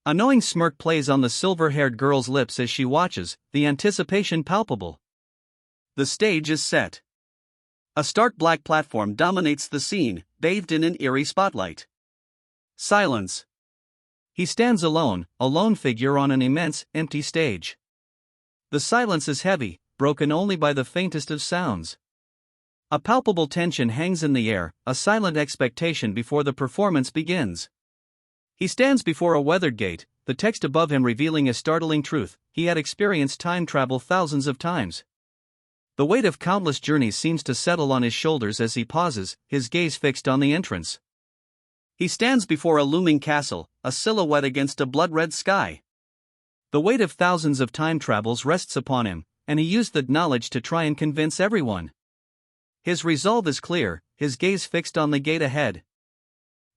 A knowing smirk plays on the silver-haired girl's lips as she watches, the anticipation palpable. The stage is set. A stark black platform dominates the scene, bathed in an eerie spotlight. Silence. He stands alone, a lone figure on an immense, empty stage. The silence is heavy, broken only by the faintest of sounds. A palpable tension hangs in the air, a silent expectation before the performance begins. He stands before a weathered gate, the text above him revealing a startling truth: he had experienced time travel thousands of times. The weight of countless journeys seems to settle on his shoulders as he pauses, his gaze fixed on the entrance. He stands before a looming castle, a silhouette against a blood-red sky. The weight of thousands of time travels rests upon him, and he used that knowledge to try and convince everyone. His resolve is clear, his gaze fixed on the gate ahead.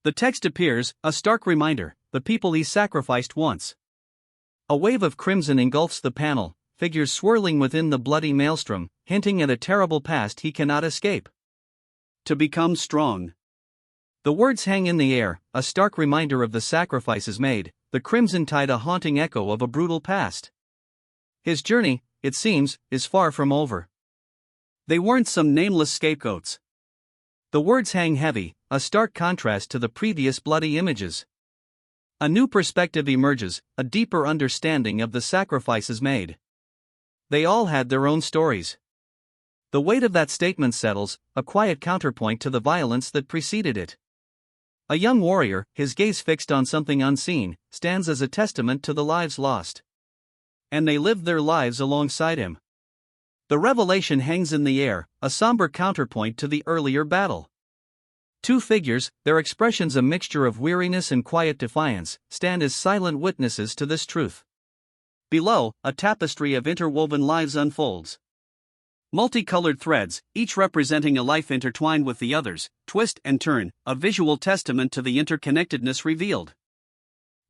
The text appears, a stark reminder: the people he sacrificed once. A wave of crimson engulfs the panel, figures swirling within the bloody maelstrom, hinting at a terrible past he cannot escape. To become strong. The words hang in the air, a stark reminder of the sacrifices made, the crimson tide a haunting echo of a brutal past. His journey, it seems, is far from over. They weren't some nameless scapegoats. The words hang heavy, a stark contrast to the previous bloody images. A new perspective emerges, a deeper understanding of the sacrifices made. they all had their own stories. The weight of that statement settles, a quiet counterpoint to the violence that preceded it. A young warrior, his gaze fixed on something unseen, stands as a testament to the lives lost. And they lived their lives alongside him. The revelation hangs in the air, a somber counterpoint to the earlier battle. Two figures, their expressions a mixture of weariness and quiet defiance, stand as silent witnesses to this truth. Below, a tapestry of interwoven lives unfolds. Multicolored threads, each representing a life intertwined with the others, twist and turn, a visual testament to the interconnectedness revealed.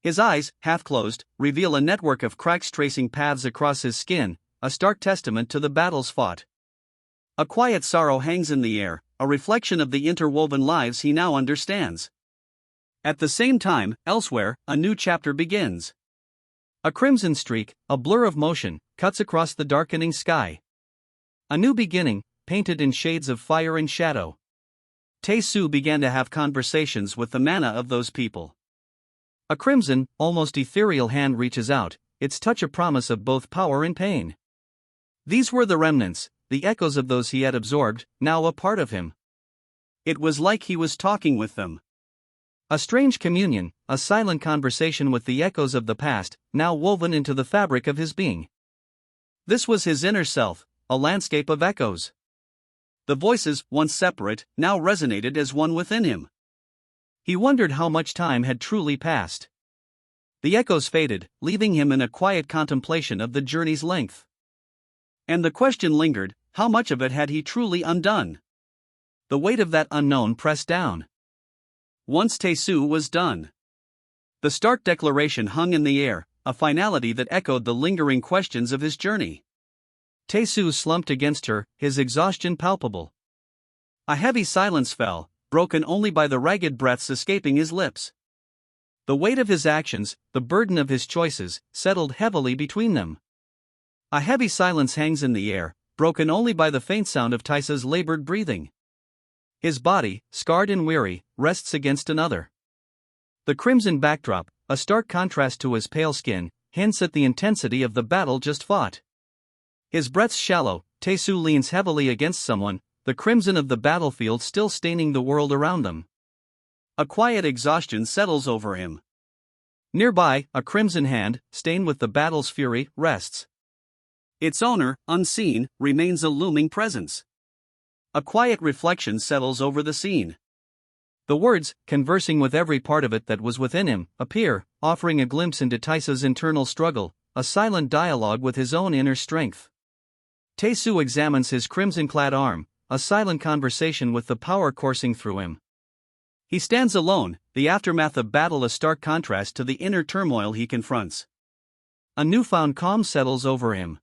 His eyes, half closed, reveal a network of cracks tracing paths across his skin, a stark testament to the battles fought. A quiet sorrow hangs in the air, a reflection of the interwoven lives he now understands. At the same time, elsewhere, a new chapter begins. A crimson streak, a blur of motion, cuts across the darkening sky. A new beginning, painted in shades of fire and shadow. Tae-soo began to have conversations with the mana of those people. A crimson, almost ethereal hand reaches out, its touch a promise of both power and pain. These were the remnants, the echoes of those he had absorbed, now a part of him. It was like he was talking with them. A strange communion, a silent conversation with the echoes of the past, now woven into the fabric of his being. This was his inner self, a landscape of echoes. The voices, once separate, now resonated as one within him. He wondered how much time had truly passed. The echoes faded, leaving him in a quiet contemplation of the journey's length. And the question lingered, how much of it had he truly undone? The weight of that unknown pressed down. Once Tae-soo was done. The stark declaration hung in the air, a finality that echoed the lingering questions of his journey. Tae-soo slumped against her, his exhaustion palpable. A heavy silence fell, broken only by the ragged breaths escaping his lips. The weight of his actions, the burden of his choices, settled heavily between them. A heavy silence hangs in the air, broken only by the faint sound of Taisa's labored breathing. His body, scarred and weary, rests against another. The crimson backdrop, a stark contrast to his pale skin, hints at the intensity of the battle just fought. His breaths shallow, Tae-soo leans heavily against someone, the crimson of the battlefield still staining the world around them. A quiet exhaustion settles over him. Nearby, a crimson hand, stained with the battle's fury, rests. Its owner, unseen, remains a looming presence. A quiet reflection settles over the scene. The words, conversing with every part of it that was within him, appear, offering a glimpse into Taisa's internal struggle, a silent dialogue with his own inner strength. Tae-soo examines his crimson-clad arm, a silent conversation with the power coursing through him. He stands alone, the aftermath of battle a stark contrast to the inner turmoil he confronts. A newfound calm settles over him.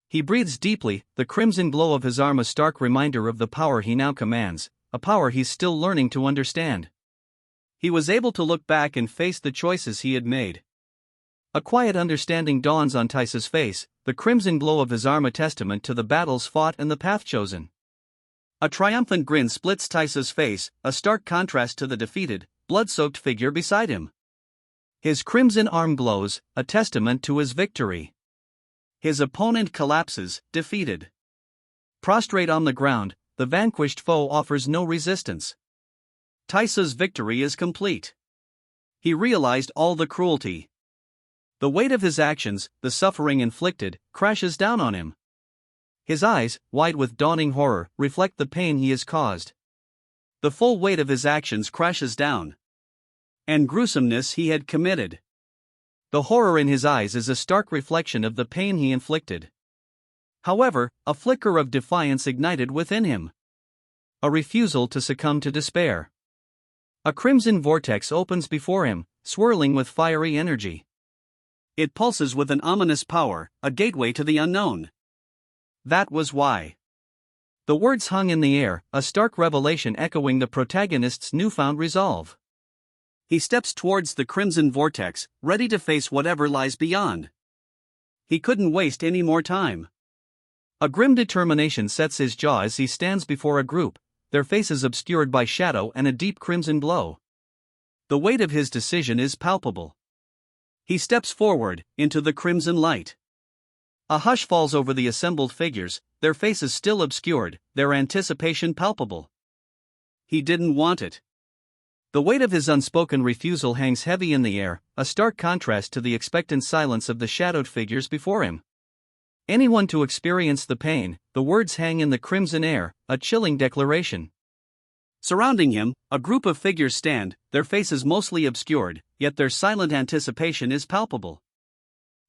He breathes deeply, the crimson glow of his arm a stark reminder of the power he now commands, a power he's still learning to understand. He was able to look back and face the choices he had made. A quiet understanding dawns on Taisa's face, the crimson glow of his arm a testament to the battles fought and the path chosen. A triumphant grin splits Taisa's face, a stark contrast to the defeated, blood-soaked figure beside him. His crimson arm glows, a testament to his victory. His opponent collapses, defeated. Prostrate on the ground, the vanquished foe offers no resistance. Taisa's victory is complete. He realized all the cruelty. The weight of his actions, the suffering inflicted, crashes down on him. His eyes, wide with dawning horror, reflect the pain he has caused. The full weight of his actions crashes down. And gruesomeness he had committed. The horror in his eyes is a stark reflection of the pain he inflicted. However, a flicker of defiance ignited within him. A refusal to succumb to despair. A crimson vortex opens before him, swirling with fiery energy. It pulses with an ominous power, a gateway to the unknown. That was why. The words hung in the air, a stark revelation echoing the protagonist's newfound resolve. He steps towards the crimson vortex, ready to face whatever lies beyond. He couldn't waste any more time. A grim determination sets his jaw as he stands before a group, their faces obscured by shadow and a deep crimson glow. The weight of his decision is palpable. He steps forward, into the crimson light. A hush falls over the assembled figures, their faces still obscured, their anticipation palpable. He didn't want it. The weight of his unspoken refusal hangs heavy in the air, a stark contrast to the expectant silence of the shadowed figures before him. Anyone to experience the pain, the words hang in the crimson air, a chilling declaration. Surrounding him, a group of figures stand, their faces mostly obscured, yet their silent anticipation is palpable.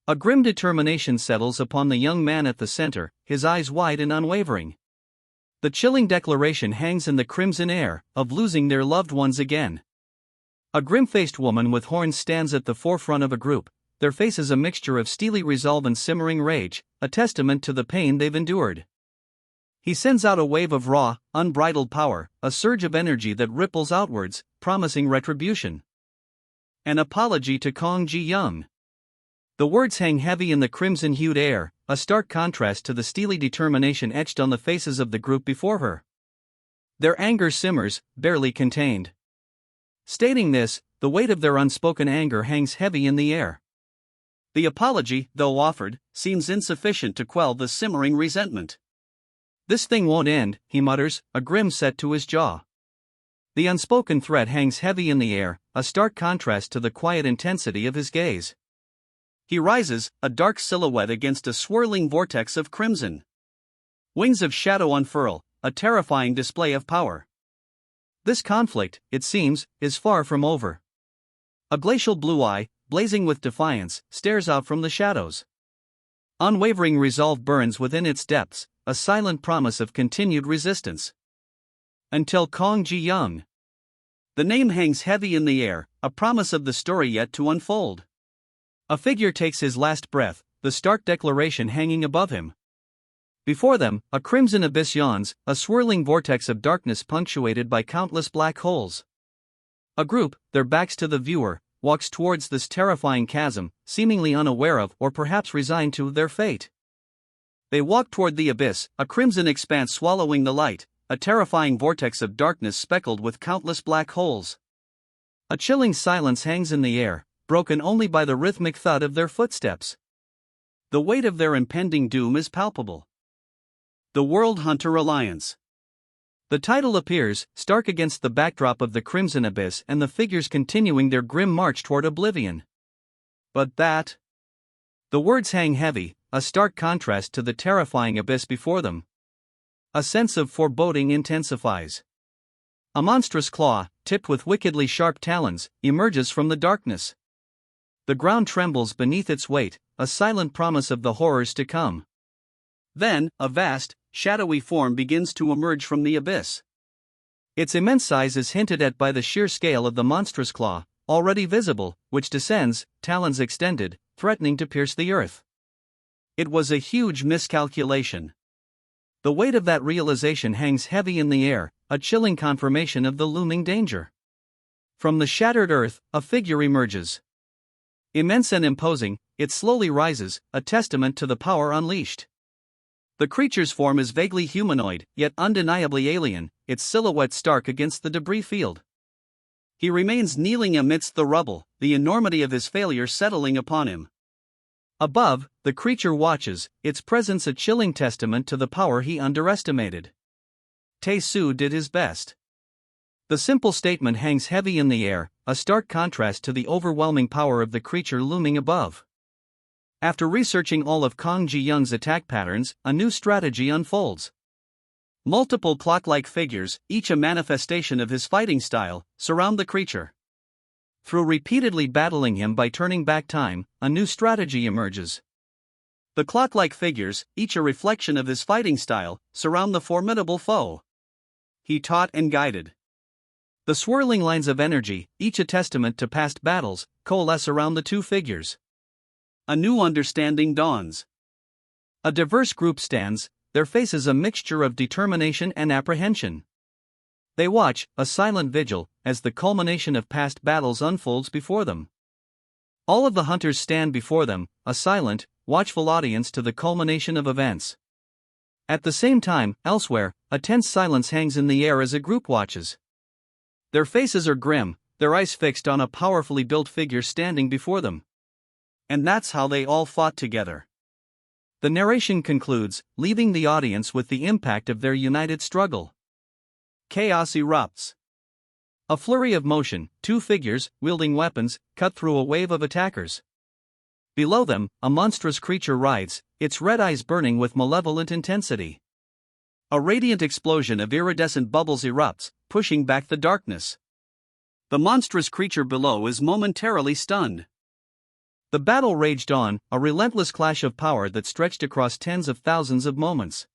A grim determination settles upon the young man at the center, his eyes wide and unwavering. The chilling declaration hangs in the crimson air, of losing their loved ones again. A grim-faced woman with horns stands at the forefront of a group, their faces a mixture of steely resolve and simmering rage, a testament to the pain they've endured. He sends out a wave of raw, unbridled power, a surge of energy that ripples outwards, promising retribution. An apology to Kong Ji-young. The words hang heavy in the crimson-hued air, a stark contrast to the steely determination etched on the faces of the group before her. Their anger simmers, barely contained. Stating this, the weight of their unspoken anger hangs heavy in the air. The apology, though offered, seems insufficient to quell the simmering resentment. "This thing won't end," he mutters, a grim set to his jaw. The unspoken threat hangs heavy in the air, a stark contrast to the quiet intensity of his gaze. He rises, a dark silhouette against a swirling vortex of crimson. Wings of shadow unfurl, a terrifying display of power. This conflict, it seems, is far from over. A glacial blue eye, blazing with defiance, stares out from the shadows. Unwavering resolve burns within its depths, a silent promise of continued resistance. Until Kong Ji-young. The name hangs heavy in the air, a promise of the story yet to unfold. A figure takes his last breath, the stark declaration hanging above him. Before them, a crimson abyss yawns, a swirling vortex of darkness punctuated by countless black holes. A group, their backs to the viewer, walks towards this terrifying chasm, seemingly unaware of or perhaps resigned to their fate. They walk toward the abyss, a crimson expanse swallowing the light, a terrifying vortex of darkness speckled with countless black holes. A chilling silence hangs in the air, broken only by the rhythmic thud of their footsteps. The weight of their impending doom is palpable. The World Hunter Alliance. The title appears, stark against the backdrop of the crimson abyss and the figures continuing their grim march toward oblivion. But that. The words hang heavy, a stark contrast to the terrifying abyss before them. A sense of foreboding intensifies. A monstrous claw, tipped with wickedly sharp talons, emerges from the darkness. The ground trembles beneath its weight, a silent promise of the horrors to come. Then, a vast, shadowy form begins to emerge from the abyss. Its immense size is hinted at by the sheer scale of the monstrous claw, already visible, which descends, talons extended, threatening to pierce the earth. It was a huge miscalculation. The weight of that realization hangs heavy in the air, a chilling confirmation of the looming danger. From the shattered earth, a figure emerges. Immense and imposing, it slowly rises, a testament to the power unleashed. The creature's form is vaguely humanoid, yet undeniably alien, its silhouette stark against the debris field. He remains kneeling amidst the rubble, the enormity of his failure settling upon him. Above, the creature watches, its presence a chilling testament to the power he underestimated. Tae-soo did his best. The simple statement hangs heavy in the air, a stark contrast to the overwhelming power of the creature looming above. After researching all of Kong Ji-young's attack patterns, a new strategy unfolds. Multiple clock-like figures, each a manifestation of his fighting style, surround the creature. Through repeatedly battling him by turning back time, a new strategy emerges. The clock-like figures, each a reflection of his fighting style, surround the formidable foe. He taught and guided. The swirling lines of energy, each a testament to past battles, coalesce around the two figures. A new understanding dawns. A diverse group stands, their faces a mixture of determination and apprehension. They watch, a silent vigil, as the culmination of past battles unfolds before them. All of the hunters stand before them, a silent, watchful audience to the culmination of events. At the same time, elsewhere, a tense silence hangs in the air as a group watches. Their faces are grim, their eyes fixed on a powerfully built figure standing before them. And that's how they all fought together. The narration concludes, leaving the audience with the impact of their united struggle. Chaos erupts. A flurry of motion, two figures, wielding weapons, cut through a wave of attackers. Below them, a monstrous creature rides, its red eyes burning with malevolent intensity. A radiant explosion of iridescent bubbles erupts, pushing back the darkness. The monstrous creature below is momentarily stunned. The battle raged on, a relentless clash of power that stretched across tens of thousands of moments.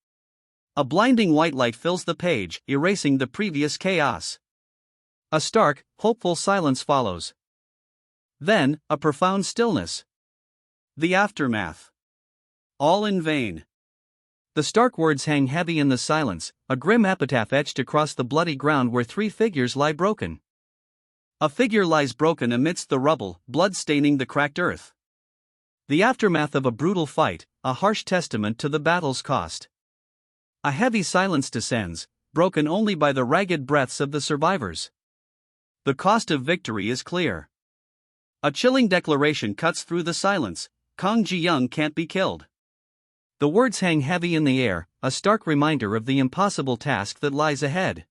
A blinding white light fills the page, erasing the previous chaos. A stark, hopeful silence follows. Then, a profound stillness. The aftermath. All in vain. The stark words hang heavy in the silence, a grim epitaph etched across the bloody ground where three figures lie broken. A figure lies broken amidst the rubble, blood staining the cracked earth. The aftermath of a brutal fight, a harsh testament to the battle's cost. A heavy silence descends, broken only by the ragged breaths of the survivors. The cost of victory is clear. A chilling declaration cuts through the silence: Kang Ji-young can't be killed. The words hang heavy in the air, a stark reminder of the impossible task that lies ahead.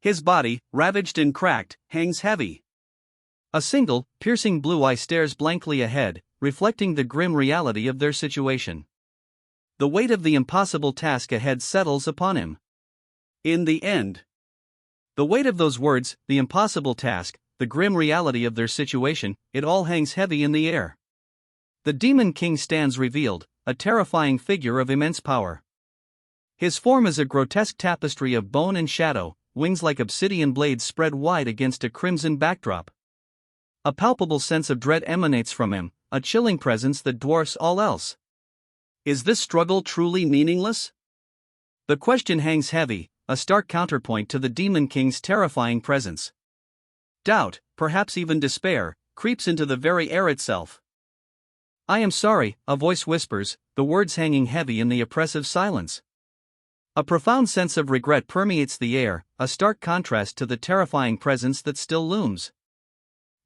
His body, ravaged and cracked, hangs heavy. A single, piercing blue eye stares blankly ahead, reflecting the grim reality of their situation. The weight of the impossible task ahead settles upon him. In the end, the weight of those words, the impossible task, the grim reality of their situation, it all hangs heavy in the air. The Demon King stands revealed, a terrifying figure of immense power. His form is a grotesque tapestry of bone and shadow, wings like obsidian blades spread wide against a crimson backdrop. A palpable sense of dread emanates from him, a chilling presence that dwarfs all else. Is this struggle truly meaningless? The question hangs heavy, a stark counterpoint to the Demon King's terrifying presence. Doubt, perhaps even despair, creeps into the very air itself. I am sorry, a voice whispers, the words hanging heavy in the oppressive silence. A profound sense of regret permeates the air, a stark contrast to the terrifying presence that still looms.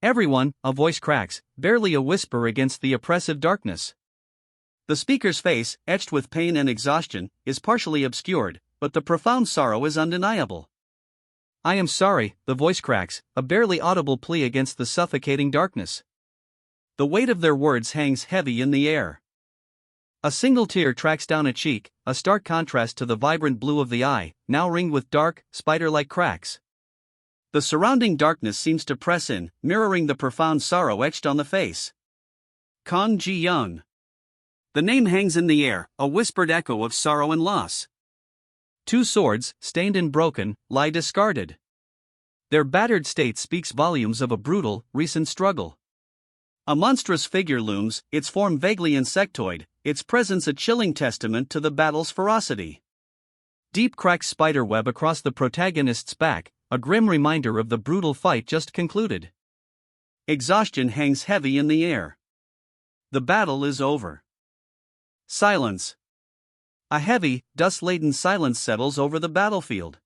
Everyone, a voice cracks, barely a whisper against the oppressive darkness. The speaker's face, etched with pain and exhaustion, is partially obscured, but the profound sorrow is undeniable. I am sorry, the voice cracks, a barely audible plea against the suffocating darkness. The weight of their words hangs heavy in the air. A single tear tracks down a cheek, a stark contrast to the vibrant blue of the eye, now ringed with dark, spider-like cracks. The surrounding darkness seems to press in, mirroring the profound sorrow etched on the face. Kang Ji-young. The name hangs in the air, a whispered echo of sorrow and loss. Two swords, stained and broken, lie discarded. Their battered state speaks volumes of a brutal, recent struggle. A monstrous figure looms, its form vaguely insectoid, its presence a chilling testament to the battle's ferocity. Deep cracked spiderweb across the protagonist's back, a grim reminder of the brutal fight just concluded. Exhaustion hangs heavy in the air. The battle is over. Silence. A heavy, dust-laden silence settles over the battlefield.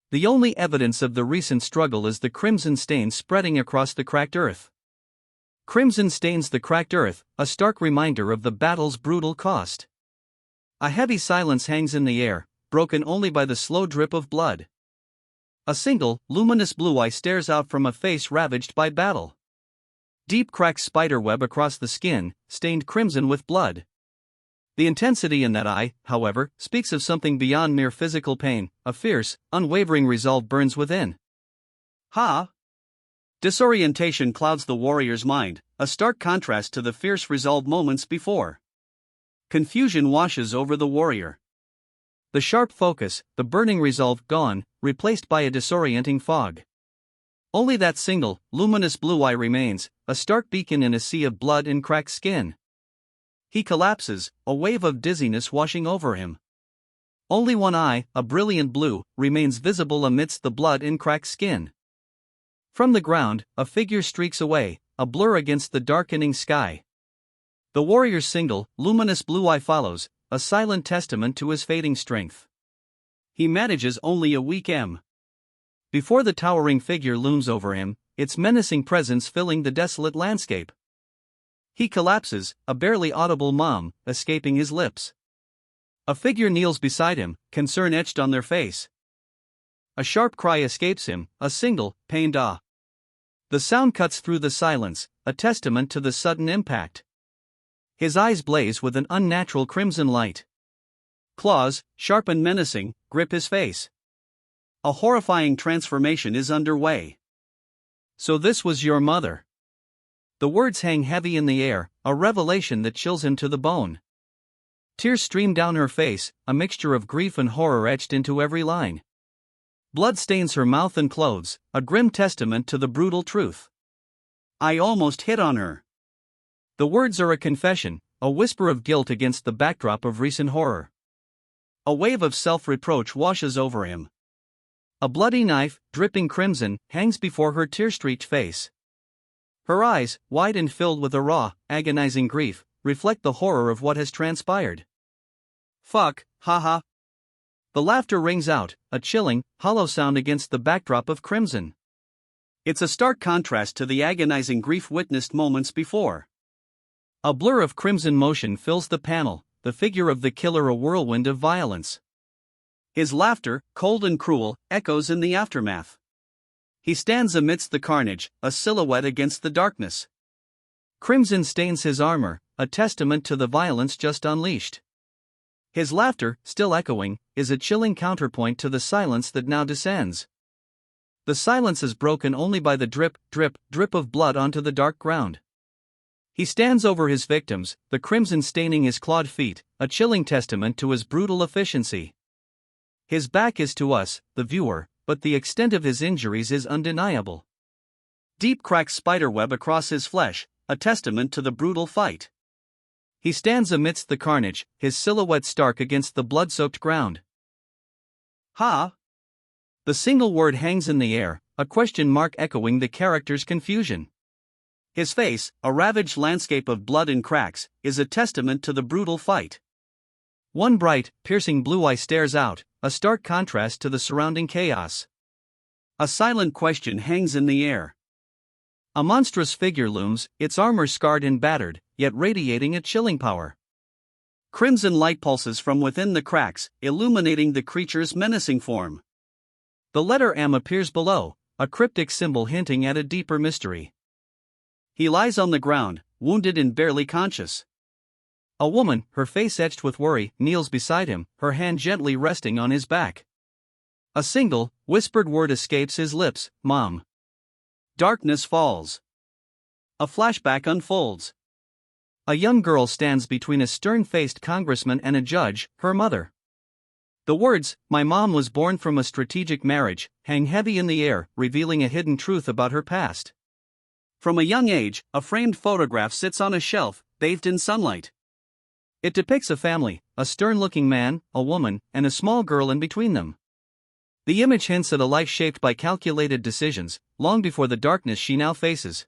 The only evidence of the recent struggle is the crimson stain spreading across the cracked earth. Crimson stains the cracked earth, a stark reminder of the battle's brutal cost. A heavy silence hangs in the air, broken only by the slow drip of blood. A single, luminous blue eye stares out from a face ravaged by battle. Deep cracked spiderweb across the skin, stained crimson with blood. The intensity in that eye, however, speaks of something beyond mere physical pain, a fierce, unwavering resolve burns within. Ha! Disorientation clouds the warrior's mind, a stark contrast to the fierce resolve moments before. Confusion washes over the warrior. The sharp focus, the burning resolve gone, replaced by a disorienting fog. Only that single, luminous blue eye remains, a stark beacon in a sea of blood and cracked skin. He collapses, a wave of dizziness washing over him. Only one eye, a brilliant blue, remains visible amidst the blood and cracked skin. From the ground, a figure streaks away, a blur against the darkening sky. The warrior's single, luminous blue eye follows, a silent testament to his fading strength. He manages only a weak M. Before the towering figure looms over him, its menacing presence filling the desolate landscape. He collapses, a barely audible mom escaping his lips. A figure kneels beside him, concern etched on their face. A sharp cry escapes him, a single, pained ah. The sound cuts through the silence, a testament to the sudden impact. His eyes blaze with an unnatural crimson light. Claws, sharp and menacing, grip his face. A horrifying transformation is underway. So this was your mother. The words hang heavy in the air, a revelation that chills him to the bone. Tears stream down her face, a mixture of grief and horror etched into every line. Blood stains her mouth and clothes, a grim testament to the brutal truth. I almost hit on her. The words are a confession, a whisper of guilt against the backdrop of recent horror. A wave of self-reproach washes over him. A bloody knife, dripping crimson, hangs before her tear-streaked face. Her eyes, wide and filled with a raw, agonizing grief, reflect the horror of what has transpired. Fuck, haha. The laughter rings out, a chilling, hollow sound against the backdrop of crimson. It's a stark contrast to the agonizing grief witnessed moments before. A blur of crimson motion fills the panel, the figure of the killer a whirlwind of violence. His laughter, cold and cruel, echoes in the aftermath. He stands amidst the carnage, a silhouette against the darkness. Crimson stains his armor, a testament to the violence just unleashed. His laughter, still echoing, is a chilling counterpoint to the silence that now descends. The silence is broken only by the drip, drip, drip of blood onto the dark ground. He stands over his victims, the crimson staining his clawed feet, a chilling testament to his brutal efficiency. His back is to us, the viewer, but the extent of his injuries is undeniable. Deep cracks spiderweb across his flesh, a testament to the brutal fight. He stands amidst the carnage, his silhouette stark against the blood-soaked ground. Ha! The single word hangs in the air, a question mark echoing the character's confusion. His face, a ravaged landscape of blood and cracks, is a testament to the brutal fight. One bright, piercing blue eye stares out, a stark contrast to the surrounding chaos. A silent question hangs in the air. A monstrous figure looms, its armor scarred and battered, yet radiating a chilling power. Crimson light pulses from within the cracks, illuminating the creature's menacing form. The letter M appears below, a cryptic symbol hinting at a deeper mystery. He lies on the ground, wounded and barely conscious. A woman, her face etched with worry, kneels beside him, her hand gently resting on his back. A single, whispered word escapes his lips, Mom. Darkness falls. A flashback unfolds. A young girl stands between a stern-faced congressman and a judge, her mother. The words, my mom was born from a strategic marriage, hang heavy in the air, revealing a hidden truth about her past. From a young age, a framed photograph sits on a shelf, bathed in sunlight. It depicts a family, a stern-looking man, a woman, and a small girl in between them. The image hints at a life shaped by calculated decisions, long before the darkness she now faces.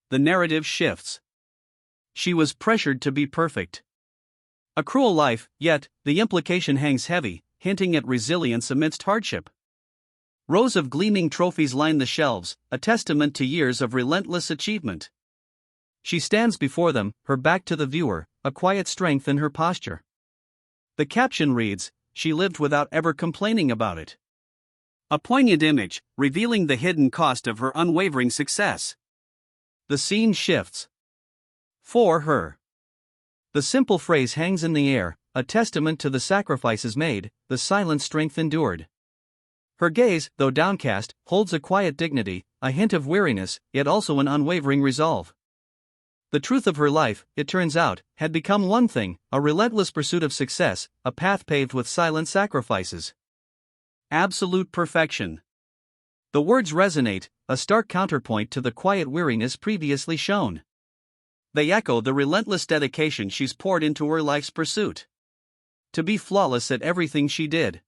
The narrative shifts. She was pressured to be perfect. A cruel life, yet, the implication hangs heavy, hinting at resilience amidst hardship. Rows of gleaming trophies line the shelves, a testament to years of relentless achievement. She stands before them, her back to the viewer, a quiet strength in her posture. The caption reads, she lived without ever complaining about it. A poignant image, revealing the hidden cost of her unwavering success. The scene shifts. For her. The simple phrase hangs in the air, a testament to the sacrifices made, the silent strength endured. Her gaze, though downcast, holds a quiet dignity, a hint of weariness, yet also an unwavering resolve. The truth of her life, it turns out, had become one thing, a relentless pursuit of success, a path paved with silent sacrifices. Absolute perfection. The words resonate, a stark counterpoint to the quiet weariness previously shown. They echo the relentless dedication she's poured into her life's pursuit. To be flawless at everything she did.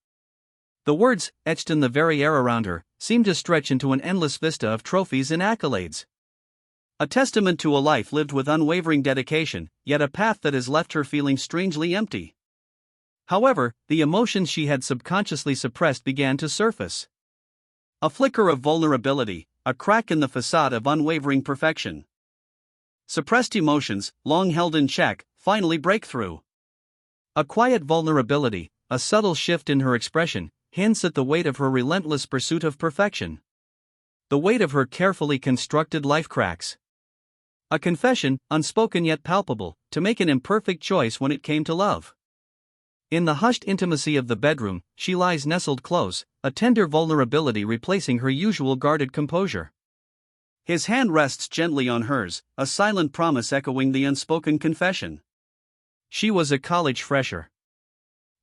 The words, etched in the very air around her, seem to stretch into an endless vista of trophies and accolades. A testament to a life lived with unwavering dedication, yet a path that has left her feeling strangely empty. However, the emotions she had subconsciously suppressed began to surface. A flicker of vulnerability, a crack in the facade of unwavering perfection. Suppressed emotions, long held in check, finally break through. A quiet vulnerability, a subtle shift in her expression, hints at the weight of her relentless pursuit of perfection. The weight of her carefully constructed life cracks. A confession, unspoken yet palpable, to make an imperfect choice when it came to love. In the hushed intimacy of the bedroom, she lies nestled close, a tender vulnerability replacing her usual guarded composure. His hand rests gently on hers, a silent promise echoing the unspoken confession. She was a college fresher.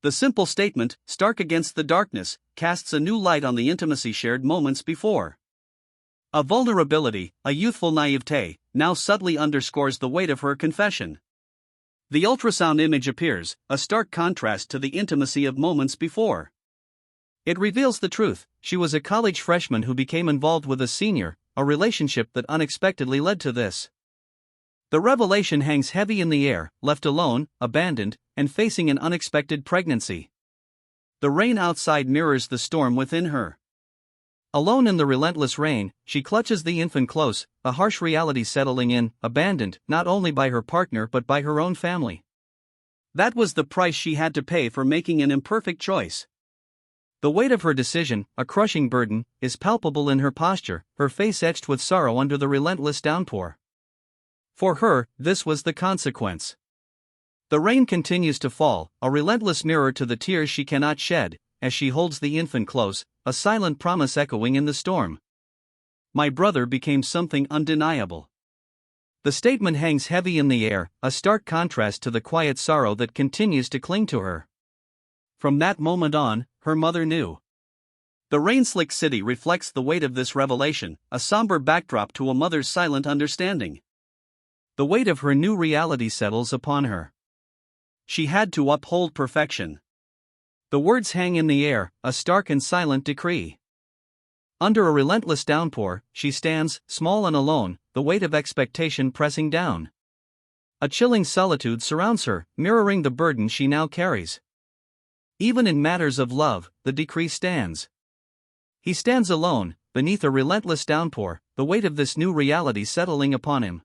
The simple statement, stark against the darkness, casts a new light on the intimacy shared moments before. A vulnerability, a youthful naivete, now subtly underscores the weight of her confession. The ultrasound image appears, a stark contrast to the intimacy of moments before. It reveals the truth: she was a college freshman who became involved with a senior, a relationship that unexpectedly led to this. The revelation hangs heavy in the air, left alone, abandoned, and facing an unexpected pregnancy. The rain outside mirrors the storm within her. Alone in the relentless rain, she clutches the infant close, a harsh reality settling in, abandoned, not only by her partner but by her own family. That was the price she had to pay for making an imperfect choice. The weight of her decision, a crushing burden, is palpable in her posture, her face etched with sorrow under the relentless downpour. For her, this was the consequence. The rain continues to fall, a relentless mirror to the tears she cannot shed, as she holds the infant close, a silent promise echoing in the storm. My brother became something undeniable. The statement hangs heavy in the air, a stark contrast to the quiet sorrow that continues to cling to her. From that moment on, her mother knew. The rain-slicked city reflects the weight of this revelation, a somber backdrop to a mother's silent understanding. The weight of her new reality settles upon her. She had to uphold perfection. The words hang in the air, a stark and silent decree. Under a relentless downpour, she stands, small and alone, the weight of expectation pressing down. A chilling solitude surrounds her, mirroring the burden she now carries. Even in matters of love, the decree stands. He stands alone, beneath a relentless downpour, the weight of this new reality settling upon him.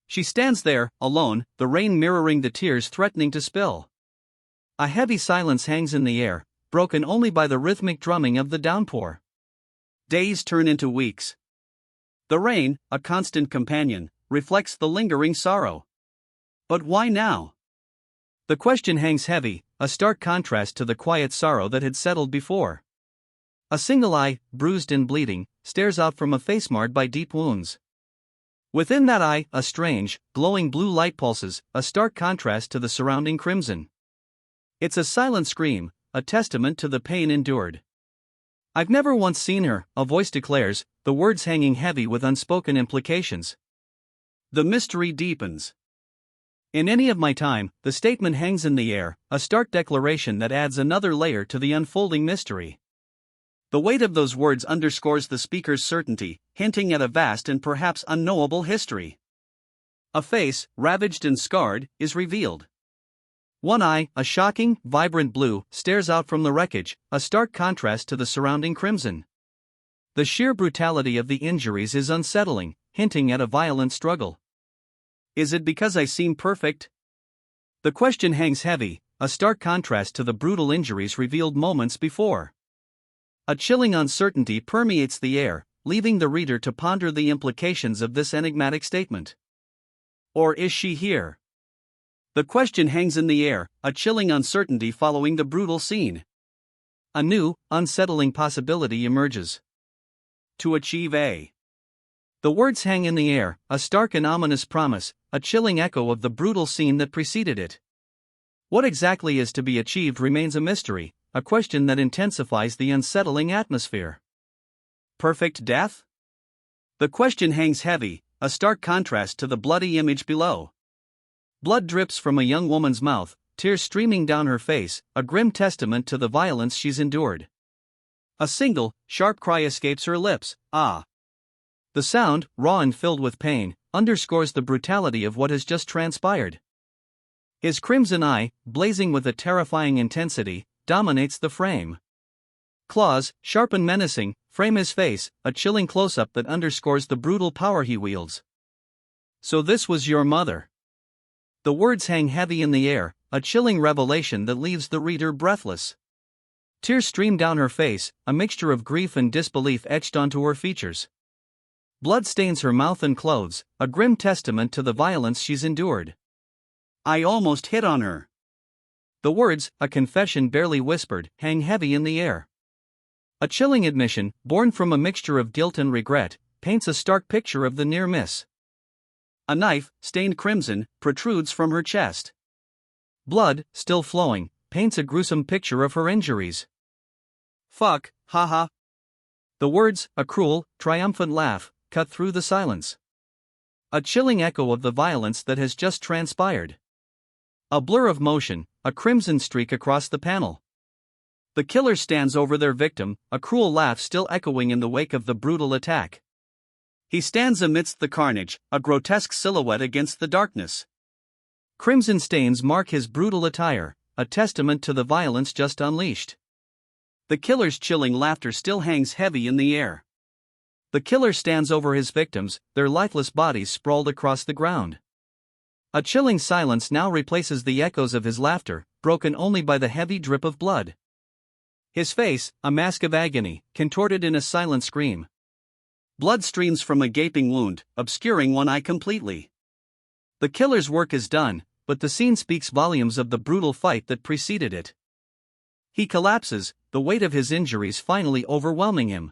She stands there, alone, the rain mirroring the tears threatening to spill. A heavy silence hangs in the air, broken only by the rhythmic drumming of the downpour. Days turn into weeks. The rain, a constant companion, reflects the lingering sorrow. But why now? The question hangs heavy, a stark contrast to the quiet sorrow that had settled before. A single eye, bruised and bleeding, stares out from a face marred by deep wounds. Within that eye, a strange, glowing blue light pulses, a stark contrast to the surrounding crimson. It's a silent scream, a testament to the pain endured. I've never once seen her, a voice declares, the words hanging heavy with unspoken implications. The mystery deepens. In any of my time, the statement hangs in the air, a stark declaration that adds another layer to the unfolding mystery. The weight of those words underscores the speaker's certainty, hinting at a vast and perhaps unknowable history. A face, ravaged and scarred, is revealed. One eye, a shocking, vibrant blue, stares out from the wreckage, a stark contrast to the surrounding crimson. The sheer brutality of the injuries is unsettling, hinting at a violent struggle. Is it because I seem perfect? The question hangs heavy, a stark contrast to the brutal injuries revealed moments before. A chilling uncertainty permeates the air, leaving the reader to ponder the implications of this enigmatic statement. Or is she here? The question hangs in the air, a chilling uncertainty following the brutal scene. A new, unsettling possibility emerges. To achieve a. The words hang in the air, a stark and ominous promise, a chilling echo of the brutal scene that preceded it. What exactly is to be achieved remains a mystery, a question that intensifies the unsettling atmosphere. Perfect death? The question hangs heavy, a stark contrast to the bloody image below. Blood drips from a young woman's mouth, tears streaming down her face, a grim testament to the violence she's endured. A single, sharp cry escapes her lips, ah. The sound, raw and filled with pain, underscores the brutality of what has just transpired. His crimson eye, blazing with a terrifying intensity, dominates the frame. Claws, sharp and menacing, frame his face, a chilling close-up that underscores the brutal power he wields. So this was your mother. The words hang heavy in the air, a chilling revelation that leaves the reader breathless. Tears stream down her face, a mixture of grief and disbelief etched onto her features. Blood stains her mouth and clothes, a grim testament to the violence she's endured. I almost hit on her. The words, a confession barely whispered, hang heavy in the air. A chilling admission, born from a mixture of guilt and regret, paints a stark picture of the near miss. A knife, stained crimson, protrudes from her chest. Blood, still flowing, paints a gruesome picture of her injuries. Fuck, haha. The words, a cruel, triumphant laugh, cut through the silence. A chilling echo of the violence that has just transpired. A blur of motion, a crimson streak across the panel. The killer stands over their victim, a cruel laugh still echoing in the wake of the brutal attack. He stands amidst the carnage, a grotesque silhouette against the darkness. Crimson stains mark his brutal attire, a testament to the violence just unleashed. The killer's chilling laughter still hangs heavy in the air. The killer stands over his victims, their lifeless bodies sprawled across the ground. A chilling silence now replaces the echoes of his laughter, broken only by the heavy drip of blood. His face, a mask of agony, contorted in a silent scream. Blood streams from a gaping wound, obscuring one eye completely. The killer's work is done, but the scene speaks volumes of the brutal fight that preceded it. He collapses, the weight of his injuries finally overwhelming him.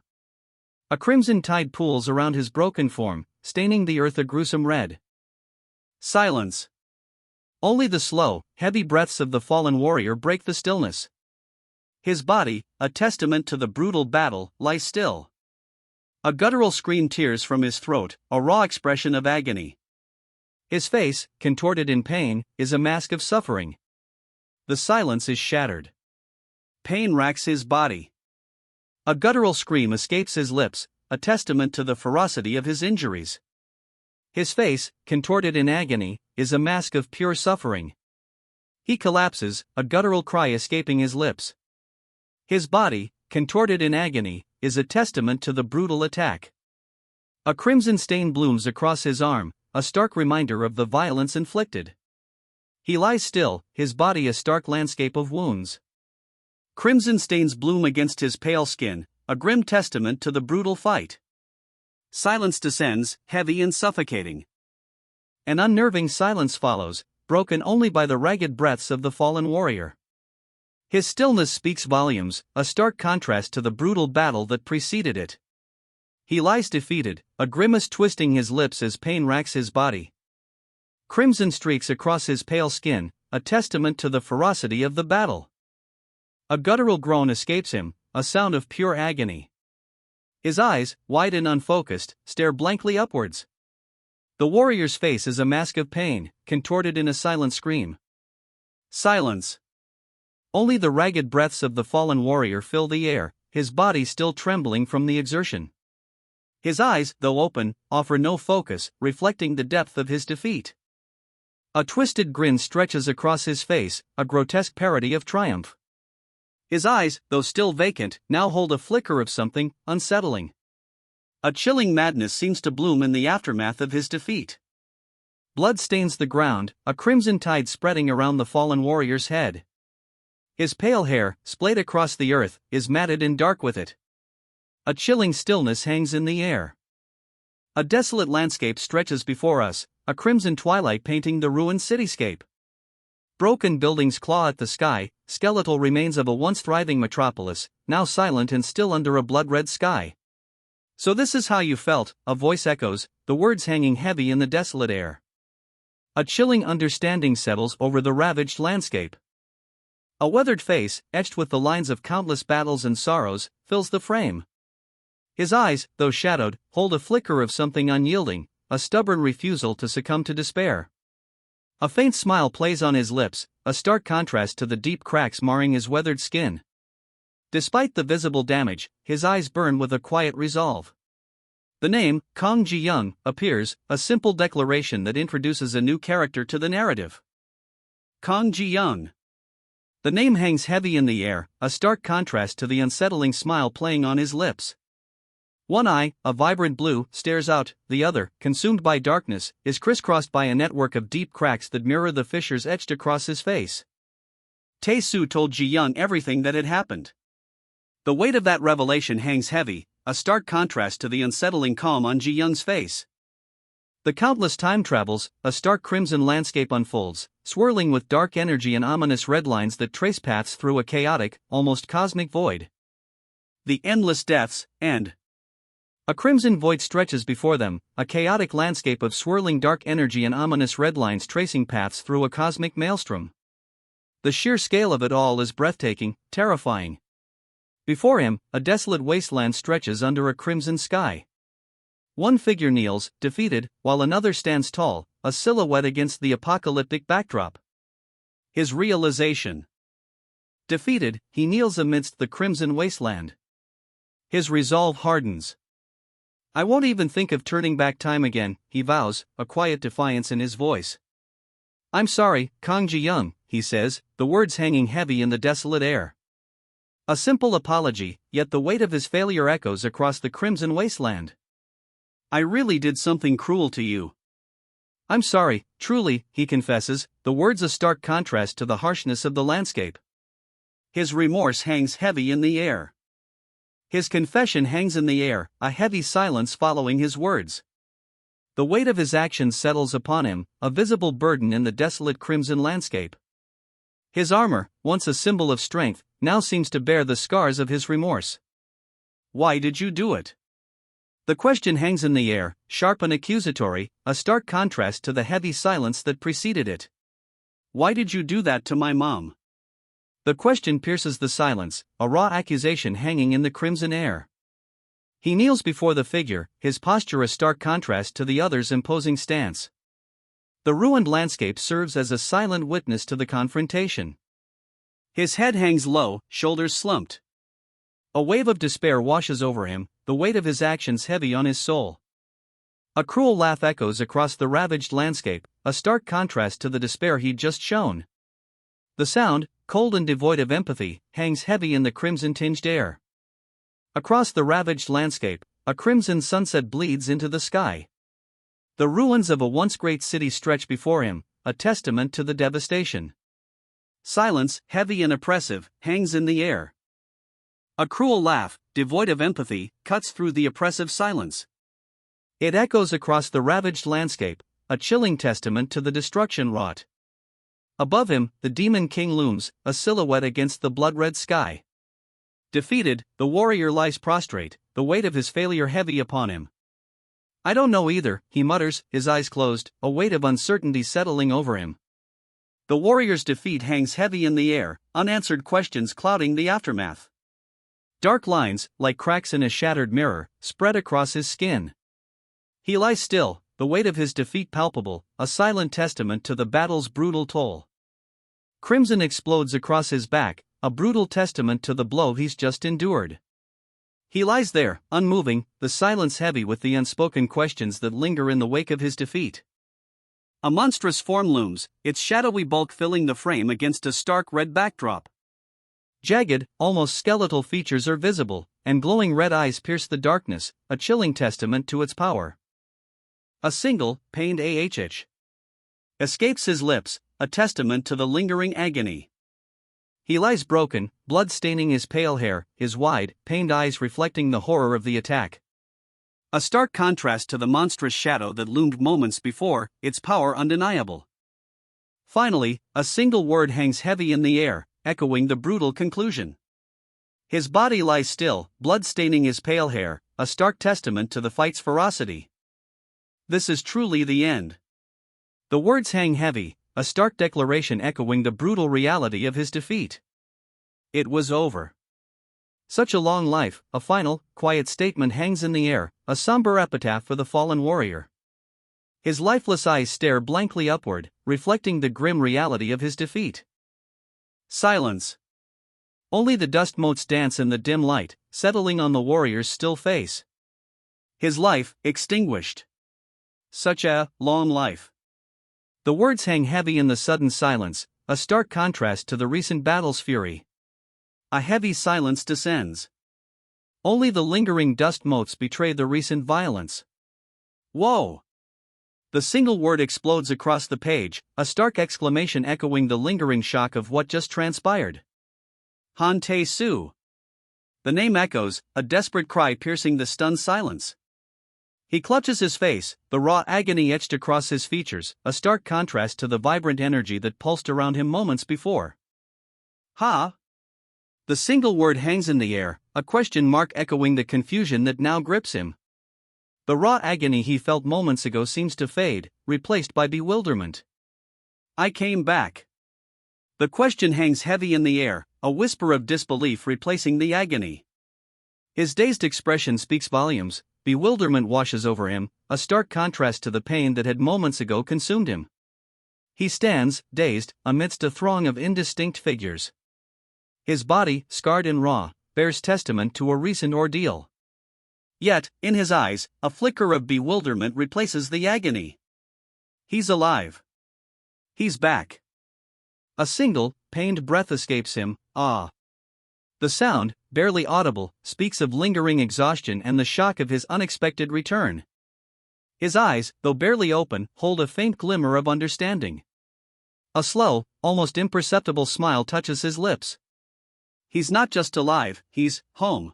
A crimson tide pools around his broken form, staining the earth a gruesome red. Silence. Only the slow, heavy breaths of the fallen warrior break the stillness. His body, a testament to the brutal battle, lies still. A guttural scream tears from his throat, a raw expression of agony. His face, contorted in pain, is a mask of suffering. The silence is shattered. Pain racks his body. A guttural scream escapes his lips, a testament to the ferocity of his injuries. His face, contorted in agony, is a mask of pure suffering. He collapses, a guttural cry escaping his lips. His body, contorted in agony, is a testament to the brutal attack. A crimson stain blooms across his arm, a stark reminder of the violence inflicted. He lies still, his body a stark landscape of wounds. Crimson stains bloom against his pale skin, a grim testament to the brutal fight. Silence descends, heavy and suffocating. An unnerving silence follows, broken only by the ragged breaths of the fallen warrior. His stillness speaks volumes, a stark contrast to the brutal battle that preceded it. He lies defeated, a grimace twisting his lips as pain racks his body. Crimson streaks across his pale skin, a testament to the ferocity of the battle. A guttural groan escapes him, a sound of pure agony. His eyes, wide and unfocused, stare blankly upwards. The warrior's face is a mask of pain, contorted in a silent scream. Silence. Only the ragged breaths of the fallen warrior fill the air, his body still trembling from the exertion. His eyes, though open, offer no focus, reflecting the depth of his defeat. A twisted grin stretches across his face, a grotesque parody of triumph. His eyes, though still vacant, now hold a flicker of something unsettling. A chilling madness seems to bloom in the aftermath of his defeat. Blood stains the ground, a crimson tide spreading around the fallen warrior's head. His pale hair, splayed across the earth, is matted and dark with it. A chilling stillness hangs in the air. A desolate landscape stretches before us, a crimson twilight painting the ruined cityscape. Broken buildings claw at the sky, skeletal remains of a once thriving metropolis, now silent and still under a blood-red sky. So this is how you felt, a voice echoes, the words hanging heavy in the desolate air. A chilling understanding settles over the ravaged landscape. A weathered face, etched with the lines of countless battles and sorrows, fills the frame. His eyes, though shadowed, hold a flicker of something unyielding, a stubborn refusal to succumb to despair. A faint smile plays on his lips, a stark contrast to the deep cracks marring his weathered skin. Despite the visible damage, his eyes burn with a quiet resolve. The name, Kong Ji-young, appears, a simple declaration that introduces a new character to the narrative. Kong Ji-young. The name hangs heavy in the air, a stark contrast to the unsettling smile playing on his lips. One eye, a vibrant blue, stares out, the other, consumed by darkness, is crisscrossed by a network of deep cracks that mirror the fissures etched across his face. Tae-soo told Ji-young everything that had happened. The weight of that revelation hangs heavy, a stark contrast to the unsettling calm on Ji-young's face. The countless time travels, a stark crimson landscape unfolds, swirling with dark energy and ominous red lines that trace paths through a chaotic, almost cosmic void. The endless deaths, end. A crimson void stretches before them, a chaotic landscape of swirling dark energy and ominous red lines tracing paths through a cosmic maelstrom. The sheer scale of it all is breathtaking, terrifying. Before him, a desolate wasteland stretches under a crimson sky. One figure kneels, defeated, while another stands tall, a silhouette against the apocalyptic backdrop. His realization. Defeated, he kneels amidst the crimson wasteland. His resolve hardens. "I won't even think of turning back time again," he vows, a quiet defiance in his voice. "I'm sorry, Kang Ji-young," he says, the words hanging heavy in the desolate air. A simple apology, yet the weight of his failure echoes across the crimson wasteland. "I really did something cruel to you. I'm sorry, truly," he confesses, the words a stark contrast to the harshness of the landscape. His remorse hangs heavy in the air. His confession hangs in the air, a heavy silence following his words. The weight of his actions settles upon him, a visible burden in the desolate crimson landscape. His armor, once a symbol of strength, now seems to bear the scars of his remorse. "Why did you do it?" The question hangs in the air, sharp and accusatory, a stark contrast to the heavy silence that preceded it. "Why did you do that to my mom?" The question pierces the silence, a raw accusation hanging in the crimson air. He kneels before the figure, his posture a stark contrast to the other's imposing stance. The ruined landscape serves as a silent witness to the confrontation. His head hangs low, shoulders slumped. A wave of despair washes over him, the weight of his actions heavy on his soul. A cruel laugh echoes across the ravaged landscape, a stark contrast to the despair he'd just shown. The sound, cold and devoid of empathy, hangs heavy in the crimson-tinged air. Across the ravaged landscape, a crimson sunset bleeds into the sky. The ruins of a once great city stretch before him, a testament to the devastation. Silence, heavy and oppressive, hangs in the air. A cruel laugh, devoid of empathy, cuts through the oppressive silence. It echoes across the ravaged landscape, a chilling testament to the destruction wrought. Above him, the Demon King looms, a silhouette against the blood-red sky. Defeated, the warrior lies prostrate, the weight of his failure heavy upon him. "I don't know either," he mutters, his eyes closed, a weight of uncertainty settling over him. The warrior's defeat hangs heavy in the air, unanswered questions clouding the aftermath. Dark lines, like cracks in a shattered mirror, spread across his skin. He lies still, the weight of his defeat palpable, a silent testament to the battle's brutal toll. Crimson explodes across his back, a brutal testament to the blow he's just endured. He lies there, unmoving, the silence heavy with the unspoken questions that linger in the wake of his defeat. A monstrous form looms, its shadowy bulk filling the frame against a stark red backdrop. Jagged, almost skeletal features are visible, and glowing red eyes pierce the darkness, a chilling testament to its power. A single, pained ahh escapes his lips, a testament to the lingering agony. He lies broken, blood staining his pale hair, his wide, pained eyes reflecting the horror of the attack. A stark contrast to the monstrous shadow that loomed moments before, its power undeniable. Finally, a single word hangs heavy in the air, echoing the brutal conclusion. His body lies still, blood staining his pale hair, a stark testament to the fight's ferocity. This is truly the end. The words hang heavy, a stark declaration echoing the brutal reality of his defeat. It was over. Such a long life, a final, quiet statement hangs in the air, a somber epitaph for the fallen warrior. His lifeless eyes stare blankly upward, reflecting the grim reality of his defeat. Silence. Only the dust motes dance in the dim light, settling on the warrior's still face. His life, extinguished. Such a long life. The words hang heavy in the sudden silence, a stark contrast to the recent battle's fury. A heavy silence descends. Only the lingering dust motes betray the recent violence. Whoa! The single word explodes across the page, a stark exclamation echoing the lingering shock of what just transpired. Han Tae-soo. The name echoes, a desperate cry piercing the stunned silence. He clutches his face, the raw agony etched across his features, a stark contrast to the vibrant energy that pulsed around him moments before. Ha! The single word hangs in the air, a question mark echoing the confusion that now grips him. The raw agony he felt moments ago seems to fade, replaced by bewilderment. I came back. The question hangs heavy in the air, a whisper of disbelief replacing the agony. His dazed expression speaks volumes, bewilderment washes over him, a stark contrast to the pain that had moments ago consumed him. He stands, dazed, amidst a throng of indistinct figures. His body, scarred and raw, bears testament to a recent ordeal. Yet, in his eyes, a flicker of bewilderment replaces the agony. He's alive. He's back. A single, pained breath escapes him, ah. The sound, barely audible, speaks of lingering exhaustion and the shock of his unexpected return. His eyes, though barely open, hold a faint glimmer of understanding. A slow, almost imperceptible smile touches his lips. He's not just alive, he's home.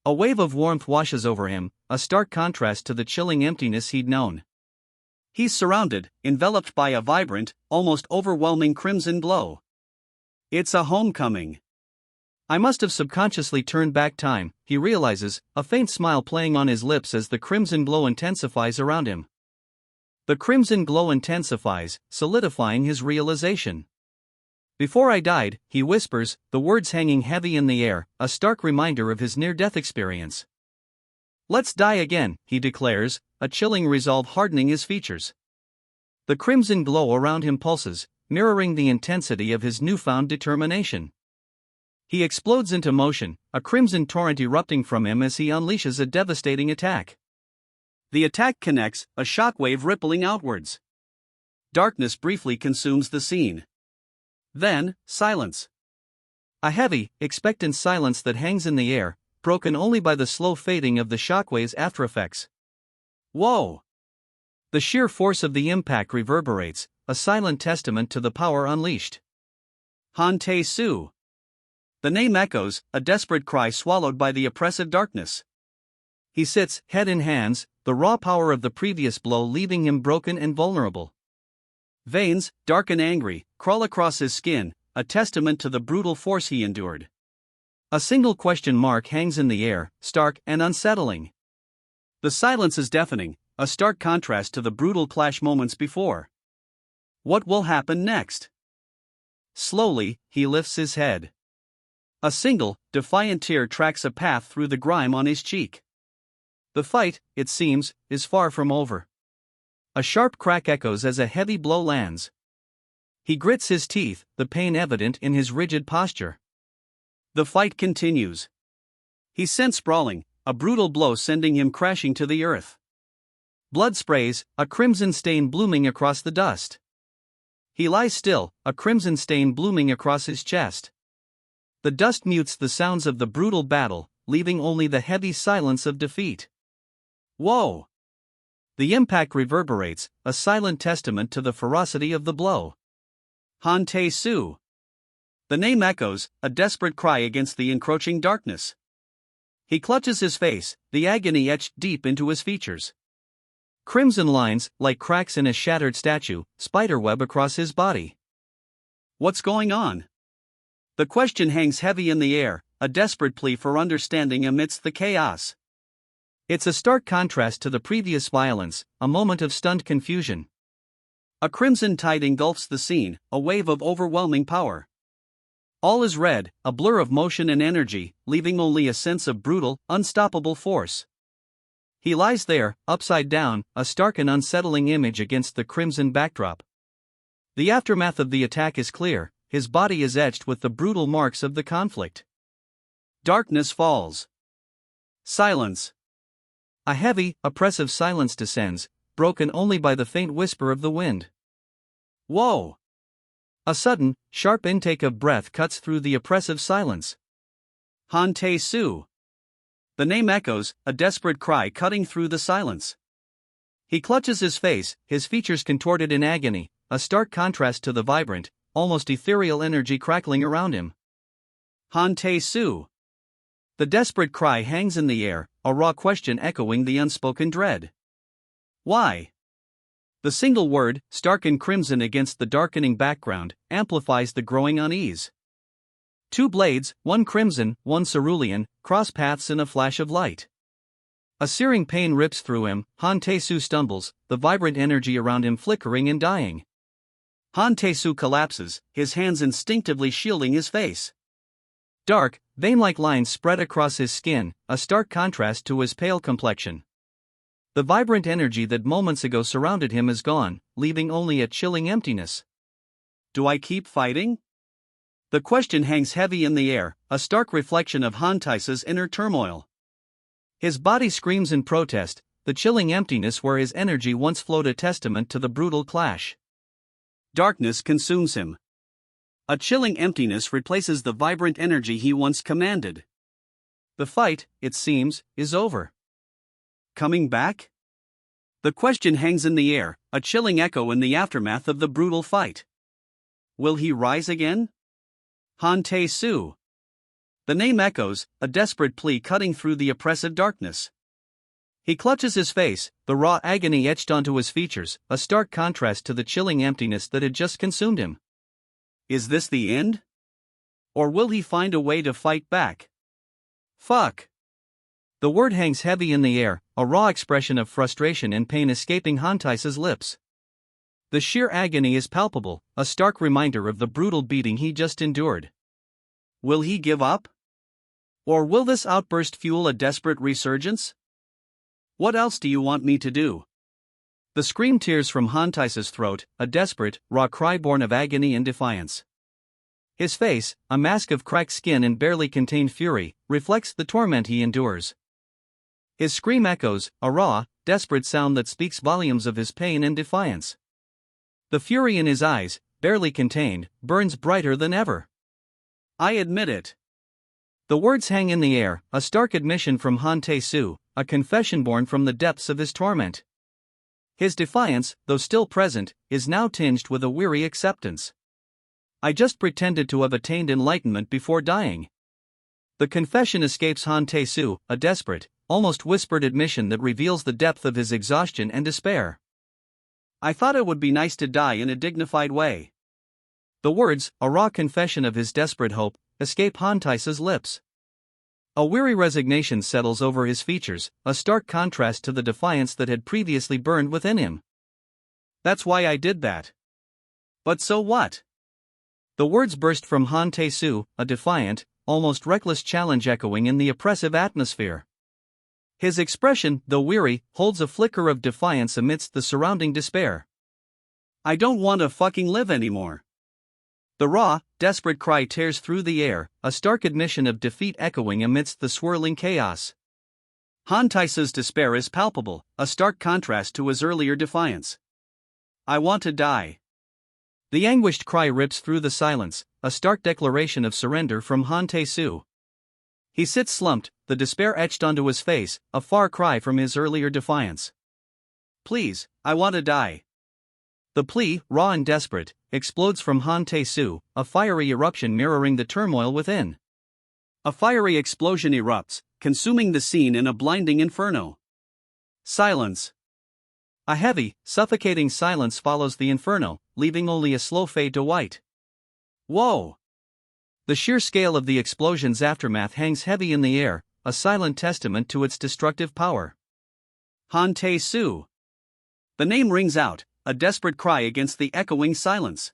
A wave of warmth washes over him, a stark contrast to the chilling emptiness he'd known. He's surrounded, enveloped by a vibrant, almost overwhelming crimson glow. It's a homecoming. I must have subconsciously turned back time, he realizes, a faint smile playing on his lips as the crimson glow intensifies around him. The crimson glow intensifies, solidifying his realization. Before I died, he whispers, the words hanging heavy in the air, a stark reminder of his near-death experience. Let's die again, he declares, a chilling resolve hardening his features. The crimson glow around him pulses, mirroring the intensity of his newfound determination. He explodes into motion, a crimson torrent erupting from him as he unleashes a devastating attack. The attack connects, a shockwave rippling outwards. Darkness briefly consumes the scene. Then, silence. A heavy, expectant silence that hangs in the air, broken only by the slow fading of the shockwave's aftereffects. Whoa! The sheer force of the impact reverberates, a silent testament to the power unleashed. Han Tae-soo. The name echoes, a desperate cry swallowed by the oppressive darkness. He sits, head in hands, the raw power of the previous blow leaving him broken and vulnerable. Veins, dark and angry, crawl across his skin, a testament to the brutal force he endured. A single question mark hangs in the air, stark and unsettling. The silence is deafening, a stark contrast to the brutal clash moments before. What will happen next? Slowly, he lifts his head. A single, defiant tear tracks a path through the grime on his cheek. The fight, it seems, is far from over. A sharp crack echoes as a heavy blow lands. He grits his teeth, the pain evident in his rigid posture. The fight continues. He's sent sprawling, a brutal blow sending him crashing to the earth. Blood sprays, a crimson stain blooming across the dust. He lies still, a crimson stain blooming across his chest. The dust mutes the sounds of the brutal battle, leaving only the heavy silence of defeat. Whoa! The impact reverberates, a silent testament to the ferocity of the blow. Han Tae-soo. The name echoes, a desperate cry against the encroaching darkness. He clutches his face, the agony etched deep into his features. Crimson lines, like cracks in a shattered statue, spiderweb across his body. What's going on? The question hangs heavy in the air, a desperate plea for understanding amidst the chaos. It's a stark contrast to the previous violence, a moment of stunned confusion. A crimson tide engulfs the scene, a wave of overwhelming power. All is red, a blur of motion and energy, leaving only a sense of brutal, unstoppable force. He lies there, upside down, a stark and unsettling image against the crimson backdrop. The aftermath of the attack is clear, his body is etched with the brutal marks of the conflict. Darkness falls. Silence. A heavy, oppressive silence descends, broken only by the faint whisper of the wind. Whoa! A sudden, sharp intake of breath cuts through the oppressive silence. Han Tae-soo. The name echoes, a desperate cry cutting through the silence. He clutches his face, his features contorted in agony, a stark contrast to the vibrant, almost ethereal energy crackling around him. Han Tae-soo. The desperate cry hangs in the air, a raw question echoing the unspoken dread. Why? The single word, stark and crimson against the darkening background, amplifies the growing unease. Two blades, one crimson, one cerulean, cross paths in a flash of light. A searing pain rips through him. Han Tae-soo stumbles, the vibrant energy around him flickering and dying. Han Tae-soo collapses, his hands instinctively shielding his face. Dark, vein-like lines spread across his skin, a stark contrast to his pale complexion. The vibrant energy that moments ago surrounded him is gone, leaving only a chilling emptiness. Do I keep fighting? The question hangs heavy in the air, a stark reflection of Han Tae-soo's inner turmoil. His body screams in protest, the chilling emptiness where his energy once flowed a testament to the brutal clash. Darkness consumes him. A chilling emptiness replaces the vibrant energy he once commanded. The fight, it seems, is over. Coming back? The question hangs in the air, a chilling echo in the aftermath of the brutal fight. Will he rise again? Han Tae-soo. The name echoes, a desperate plea cutting through the oppressive darkness. He clutches his face, the raw agony etched onto his features, a stark contrast to the chilling emptiness that had just consumed him. Is this the end? Or will he find a way to fight back? Fuck. The word hangs heavy in the air, a raw expression of frustration and pain escaping Han Tae-soo's lips. The sheer agony is palpable, a stark reminder of the brutal beating he just endured. Will he give up? Or will this outburst fuel a desperate resurgence? What else do you want me to do? The scream tears from Han Tae-soo's throat, a desperate, raw cry born of agony and defiance. His face, a mask of cracked skin and barely contained fury, reflects the torment he endures. His scream echoes, a raw, desperate sound that speaks volumes of his pain and defiance. The fury in his eyes, barely contained, burns brighter than ever. I admit it. The words hang in the air, a stark admission from Han Tae-soo, a confession born from the depths of his torment. His defiance, though still present, is now tinged with a weary acceptance. I just pretended to have attained enlightenment before dying. The confession escapes Han Tae-soo, a desperate, almost whispered admission that reveals the depth of his exhaustion and despair. I thought it would be nice to die in a dignified way. The words, a raw confession of his desperate hope, escape Han Tae-soo's lips. A weary resignation settles over his features, a stark contrast to the defiance that had previously burned within him. That's why I did that. But so what? The words burst from Han Tae-soo, a defiant, almost reckless challenge echoing in the oppressive atmosphere. His expression, though weary, holds a flicker of defiance amidst the surrounding despair. I don't want to fucking live anymore. The raw, desperate cry tears through the air, a stark admission of defeat echoing amidst the swirling chaos. Han Tae-soo's despair is palpable, a stark contrast to his earlier defiance. I want to die. The anguished cry rips through the silence, a stark declaration of surrender from Han Tae-soo. He sits slumped, the despair etched onto his face, a far cry from his earlier defiance. Please, I want to die. The plea, raw and desperate, explodes from Han Tae-soo, a fiery eruption mirroring the turmoil within. A fiery explosion erupts, consuming the scene in a blinding inferno. Silence. A heavy, suffocating silence follows the inferno, leaving only a slow fade to white. Whoa! The sheer scale of the explosion's aftermath hangs heavy in the air, a silent testament to its destructive power. Han Tae-soo. The name rings out, a desperate cry against the echoing silence.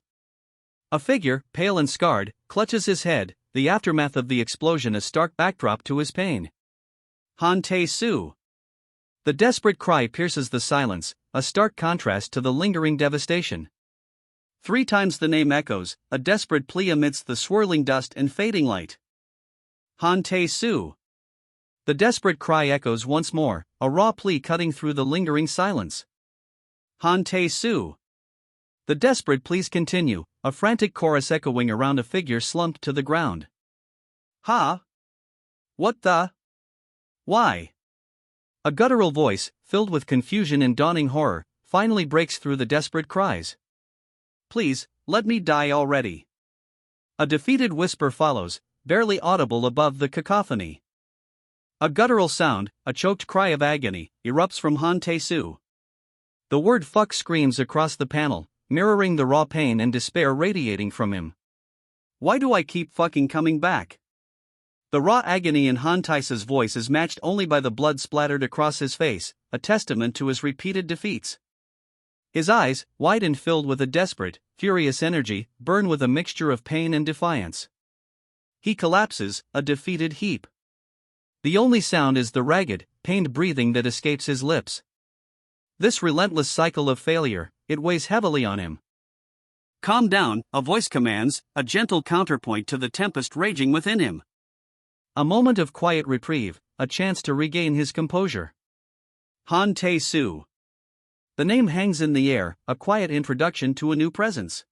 A figure, pale and scarred, clutches his head, the aftermath of the explosion a stark backdrop to his pain. Han Tae-soo. The desperate cry pierces the silence, a stark contrast to the lingering devastation. 3 times the name echoes, a desperate plea amidst the swirling dust and fading light. Han Tae-soo. The desperate cry echoes once more, a raw plea cutting through the lingering silence. Han Tae-soo. The desperate pleas continue, a frantic chorus echoing around a figure slumped to the ground. Ha? What the? Why? A guttural voice, filled with confusion and dawning horror, finally breaks through the desperate cries. Please, let me die already. A defeated whisper follows, barely audible above the cacophony. A guttural sound, a choked cry of agony, erupts from Han Tae-soo. The word fuck screams across the panel, mirroring the raw pain and despair radiating from him. Why do I keep fucking coming back? The raw agony in Han Tae-soo's voice is matched only by the blood splattered across his face, a testament to his repeated defeats. His eyes, wide and filled with a desperate, furious energy, burn with a mixture of pain and defiance. He collapses, a defeated heap. The only sound is the ragged, pained breathing that escapes his lips. This relentless cycle of failure, it weighs heavily on him. Calm down, a voice commands, a gentle counterpoint to the tempest raging within him. A moment of quiet reprieve, a chance to regain his composure. Han Tae-soo. The name hangs in the air, a quiet introduction to a new presence.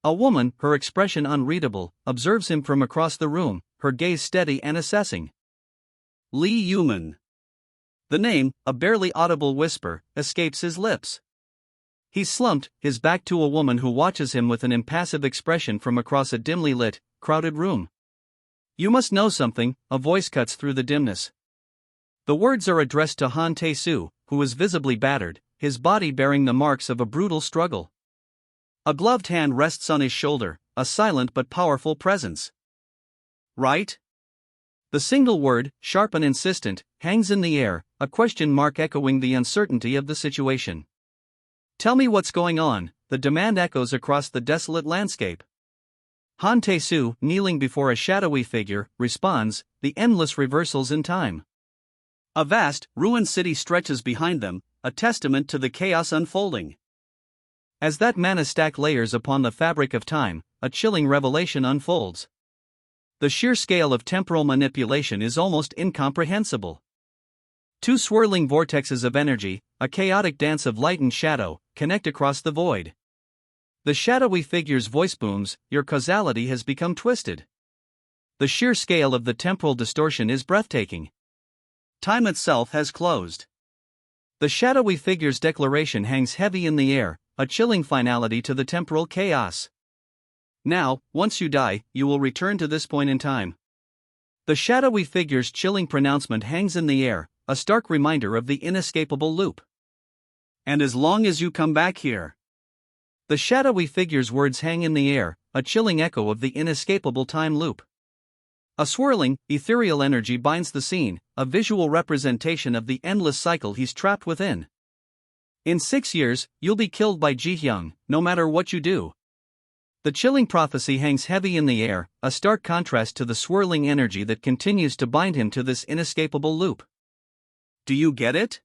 A woman, her expression unreadable, observes him from across the room, her gaze steady and assessing. Lee Yuman. The name, a barely audible whisper, escapes his lips. He's slumped, his back to a woman who watches him with an impassive expression from across a dimly lit, crowded room. You must know something, a voice cuts through the dimness. The words are addressed to Han Tae-soo, who is visibly battered, his body bearing the marks of a brutal struggle. A gloved hand rests on his shoulder, a silent but powerful presence. Right? The single word, sharp and insistent, hangs in the air, a question mark echoing the uncertainty of the situation. Tell me what's going on, the demand echoes across the desolate landscape. Han Tae-soo, kneeling before a shadowy figure, responds, the endless reversals in time. A vast, ruined city stretches behind them, a testament to the chaos unfolding. As that mana stack layers upon the fabric of time, a chilling revelation unfolds. The sheer scale of temporal manipulation is almost incomprehensible. Two swirling vortexes of energy, a chaotic dance of light and shadow, connect across the void. The shadowy figure's voice booms, your causality has become twisted. The sheer scale of the temporal distortion is breathtaking. Time itself has closed. The shadowy figure's declaration hangs heavy in the air, a chilling finality to the temporal chaos. Now, once you die, you will return to this point in time. The shadowy figure's chilling pronouncement hangs in the air, a stark reminder of the inescapable loop. And as long as you come back here. The shadowy figure's words hang in the air, a chilling echo of the inescapable time loop. A swirling, ethereal energy binds the scene, a visual representation of the endless cycle he's trapped within. In 6 years, you'll be killed by Ji-hyung, no matter what you do. The chilling prophecy hangs heavy in the air, a stark contrast to the swirling energy that continues to bind him to this inescapable loop. Do you get it?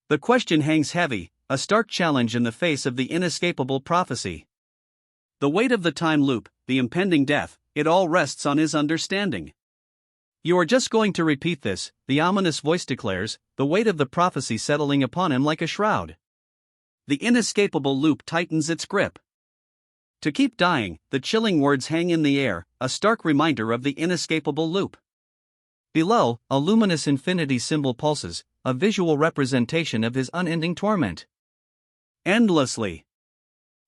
The question hangs heavy, a stark challenge in the face of the inescapable prophecy. The weight of the time loop, the impending death, it all rests on his understanding. You are just going to repeat this, the ominous voice declares, the weight of the prophecy settling upon him like a shroud. The inescapable loop tightens its grip. To keep dying, the chilling words hang in the air, a stark reminder of the inescapable loop. Below, a luminous infinity symbol pulses, a visual representation of his unending torment. Endlessly.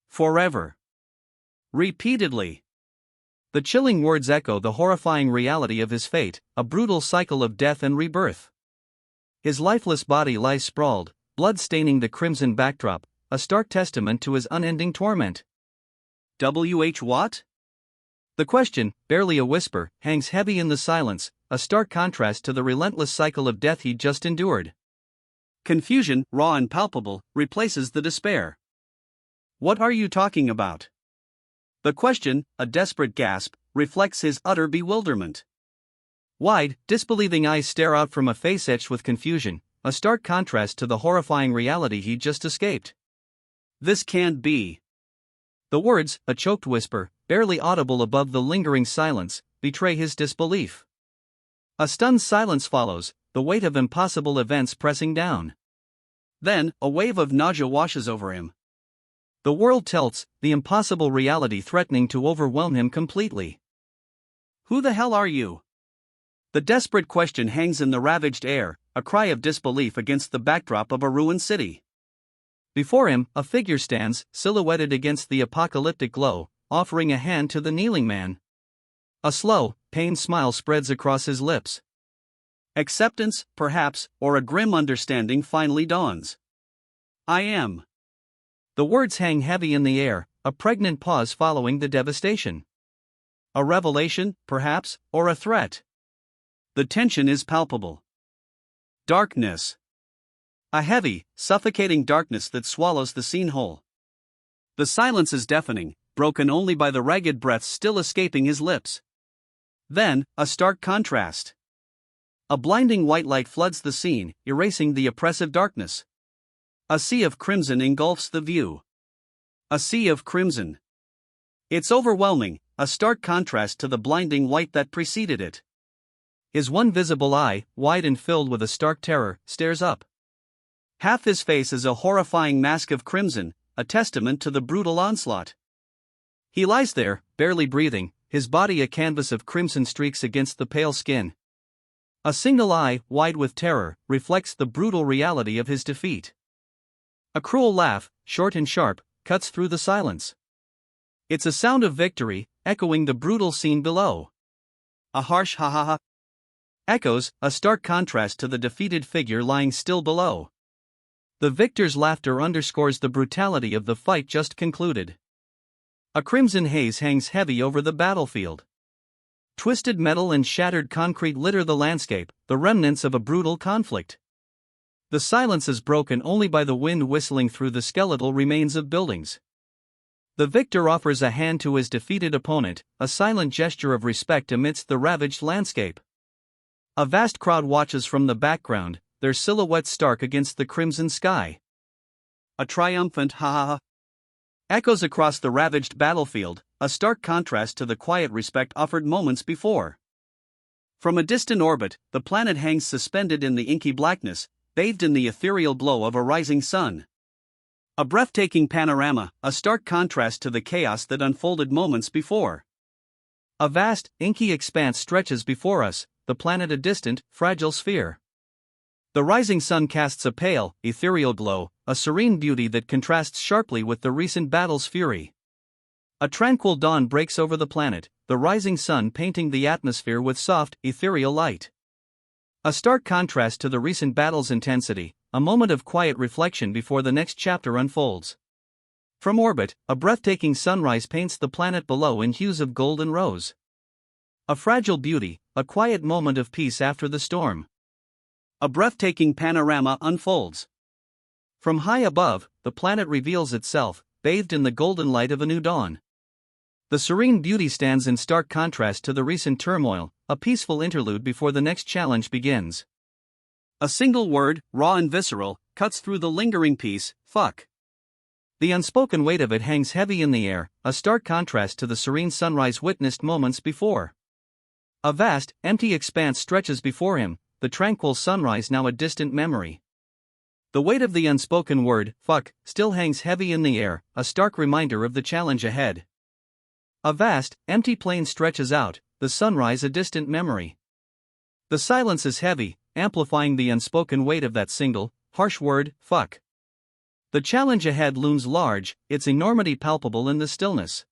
Forever. Repeatedly. The chilling words echo the horrifying reality of his fate, a brutal cycle of death and rebirth. His lifeless body lies sprawled, blood staining the crimson backdrop, a stark testament to his unending torment. What? The question, barely a whisper, hangs heavy in the silence, a stark contrast to the relentless cycle of death he'd just endured. Confusion, raw and palpable, replaces the despair. What are you talking about? The question, a desperate gasp, reflects his utter bewilderment. Wide, disbelieving eyes stare out from a face etched with confusion, a stark contrast to the horrifying reality he'd just escaped. This can't be. The words, a choked whisper, barely audible above the lingering silence, betray his disbelief. A stunned silence follows, the weight of impossible events pressing down. Then, a wave of nausea washes over him. The world tilts, the impossible reality threatening to overwhelm him completely. Who the hell are you? The desperate question hangs in the ravaged air, a cry of disbelief against the backdrop of a ruined city. Before him, a figure stands, silhouetted against the apocalyptic glow, offering a hand to the kneeling man. A slow, pained smile spreads across his lips. Acceptance, perhaps, or a grim understanding finally dawns. I am. The words hang heavy in the air, a pregnant pause following the devastation. A revelation, perhaps, or a threat. The tension is palpable. Darkness. A heavy, suffocating darkness that swallows the scene whole. The silence is deafening, broken only by the ragged breaths still escaping his lips. Then, a stark contrast. A blinding white light floods the scene, erasing the oppressive darkness. A sea of crimson engulfs the view. A sea of crimson. It's overwhelming, a stark contrast to the blinding white that preceded it. His one visible eye, wide and filled with a stark terror, stares up. Half his face is a horrifying mask of crimson, a testament to the brutal onslaught. He lies there, barely breathing, his body a canvas of crimson streaks against the pale skin. A single eye, wide with terror, reflects the brutal reality of his defeat. A cruel laugh, short and sharp, cuts through the silence. It's a sound of victory, echoing the brutal scene below. A harsh ha ha ha echoes, a stark contrast to the defeated figure lying still below. The victor's laughter underscores the brutality of the fight just concluded. A crimson haze hangs heavy over the battlefield. Twisted metal and shattered concrete litter the landscape, the remnants of a brutal conflict. The silence is broken only by the wind whistling through the skeletal remains of buildings. The victor offers a hand to his defeated opponent, a silent gesture of respect amidst the ravaged landscape. A vast crowd watches from the background, their silhouettes stark against the crimson sky. A triumphant ha ha ha echoes across the ravaged battlefield, a stark contrast to the quiet respect offered moments before. From a distant orbit, the planet hangs suspended in the inky blackness, bathed in the ethereal glow of a rising sun. A breathtaking panorama, a stark contrast to the chaos that unfolded moments before. A vast, inky expanse stretches before us, the planet a distant, fragile sphere. The rising sun casts a pale, ethereal glow, a serene beauty that contrasts sharply with the recent battle's fury. A tranquil dawn breaks over the planet, the rising sun painting the atmosphere with soft, ethereal light. A stark contrast to the recent battle's intensity, a moment of quiet reflection before the next chapter unfolds. From orbit, a breathtaking sunrise paints the planet below in hues of gold and rose. A fragile beauty, a quiet moment of peace after the storm. A breathtaking panorama unfolds. From high above, the planet reveals itself, bathed in the golden light of a new dawn. The serene beauty stands in stark contrast to the recent turmoil, a peaceful interlude before the next challenge begins. A single word, raw and visceral, cuts through the lingering peace, fuck. The unspoken weight of it hangs heavy in the air, a stark contrast to the serene sunrise witnessed moments before. A vast, empty expanse stretches before him, the tranquil sunrise now a distant memory. The weight of the unspoken word, fuck, still hangs heavy in the air, a stark reminder of the challenge ahead. A vast, empty plain stretches out, the sunrise a distant memory. The silence is heavy, amplifying the unspoken weight of that single, harsh word, fuck. The challenge ahead looms large, its enormity palpable in the stillness.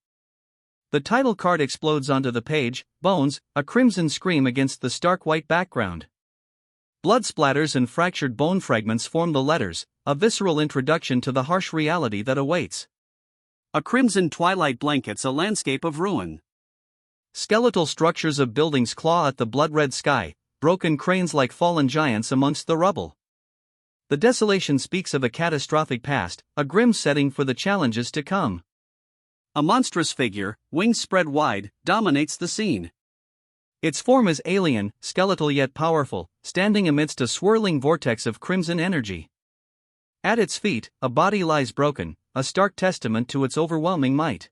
The title card explodes onto the page, bones, a crimson scream against the stark white background. Blood splatters and fractured bone fragments form the letters, a visceral introduction to the harsh reality that awaits. A crimson twilight blankets a landscape of ruin. Skeletal structures of buildings claw at the blood-red sky, broken cranes like fallen giants amongst the rubble. The desolation speaks of a catastrophic past, a grim setting for the challenges to come. A monstrous figure, wings spread wide, dominates the scene. Its form is alien, skeletal yet powerful, standing amidst a swirling vortex of crimson energy. At its feet, a body lies broken, a stark testament to its overwhelming might.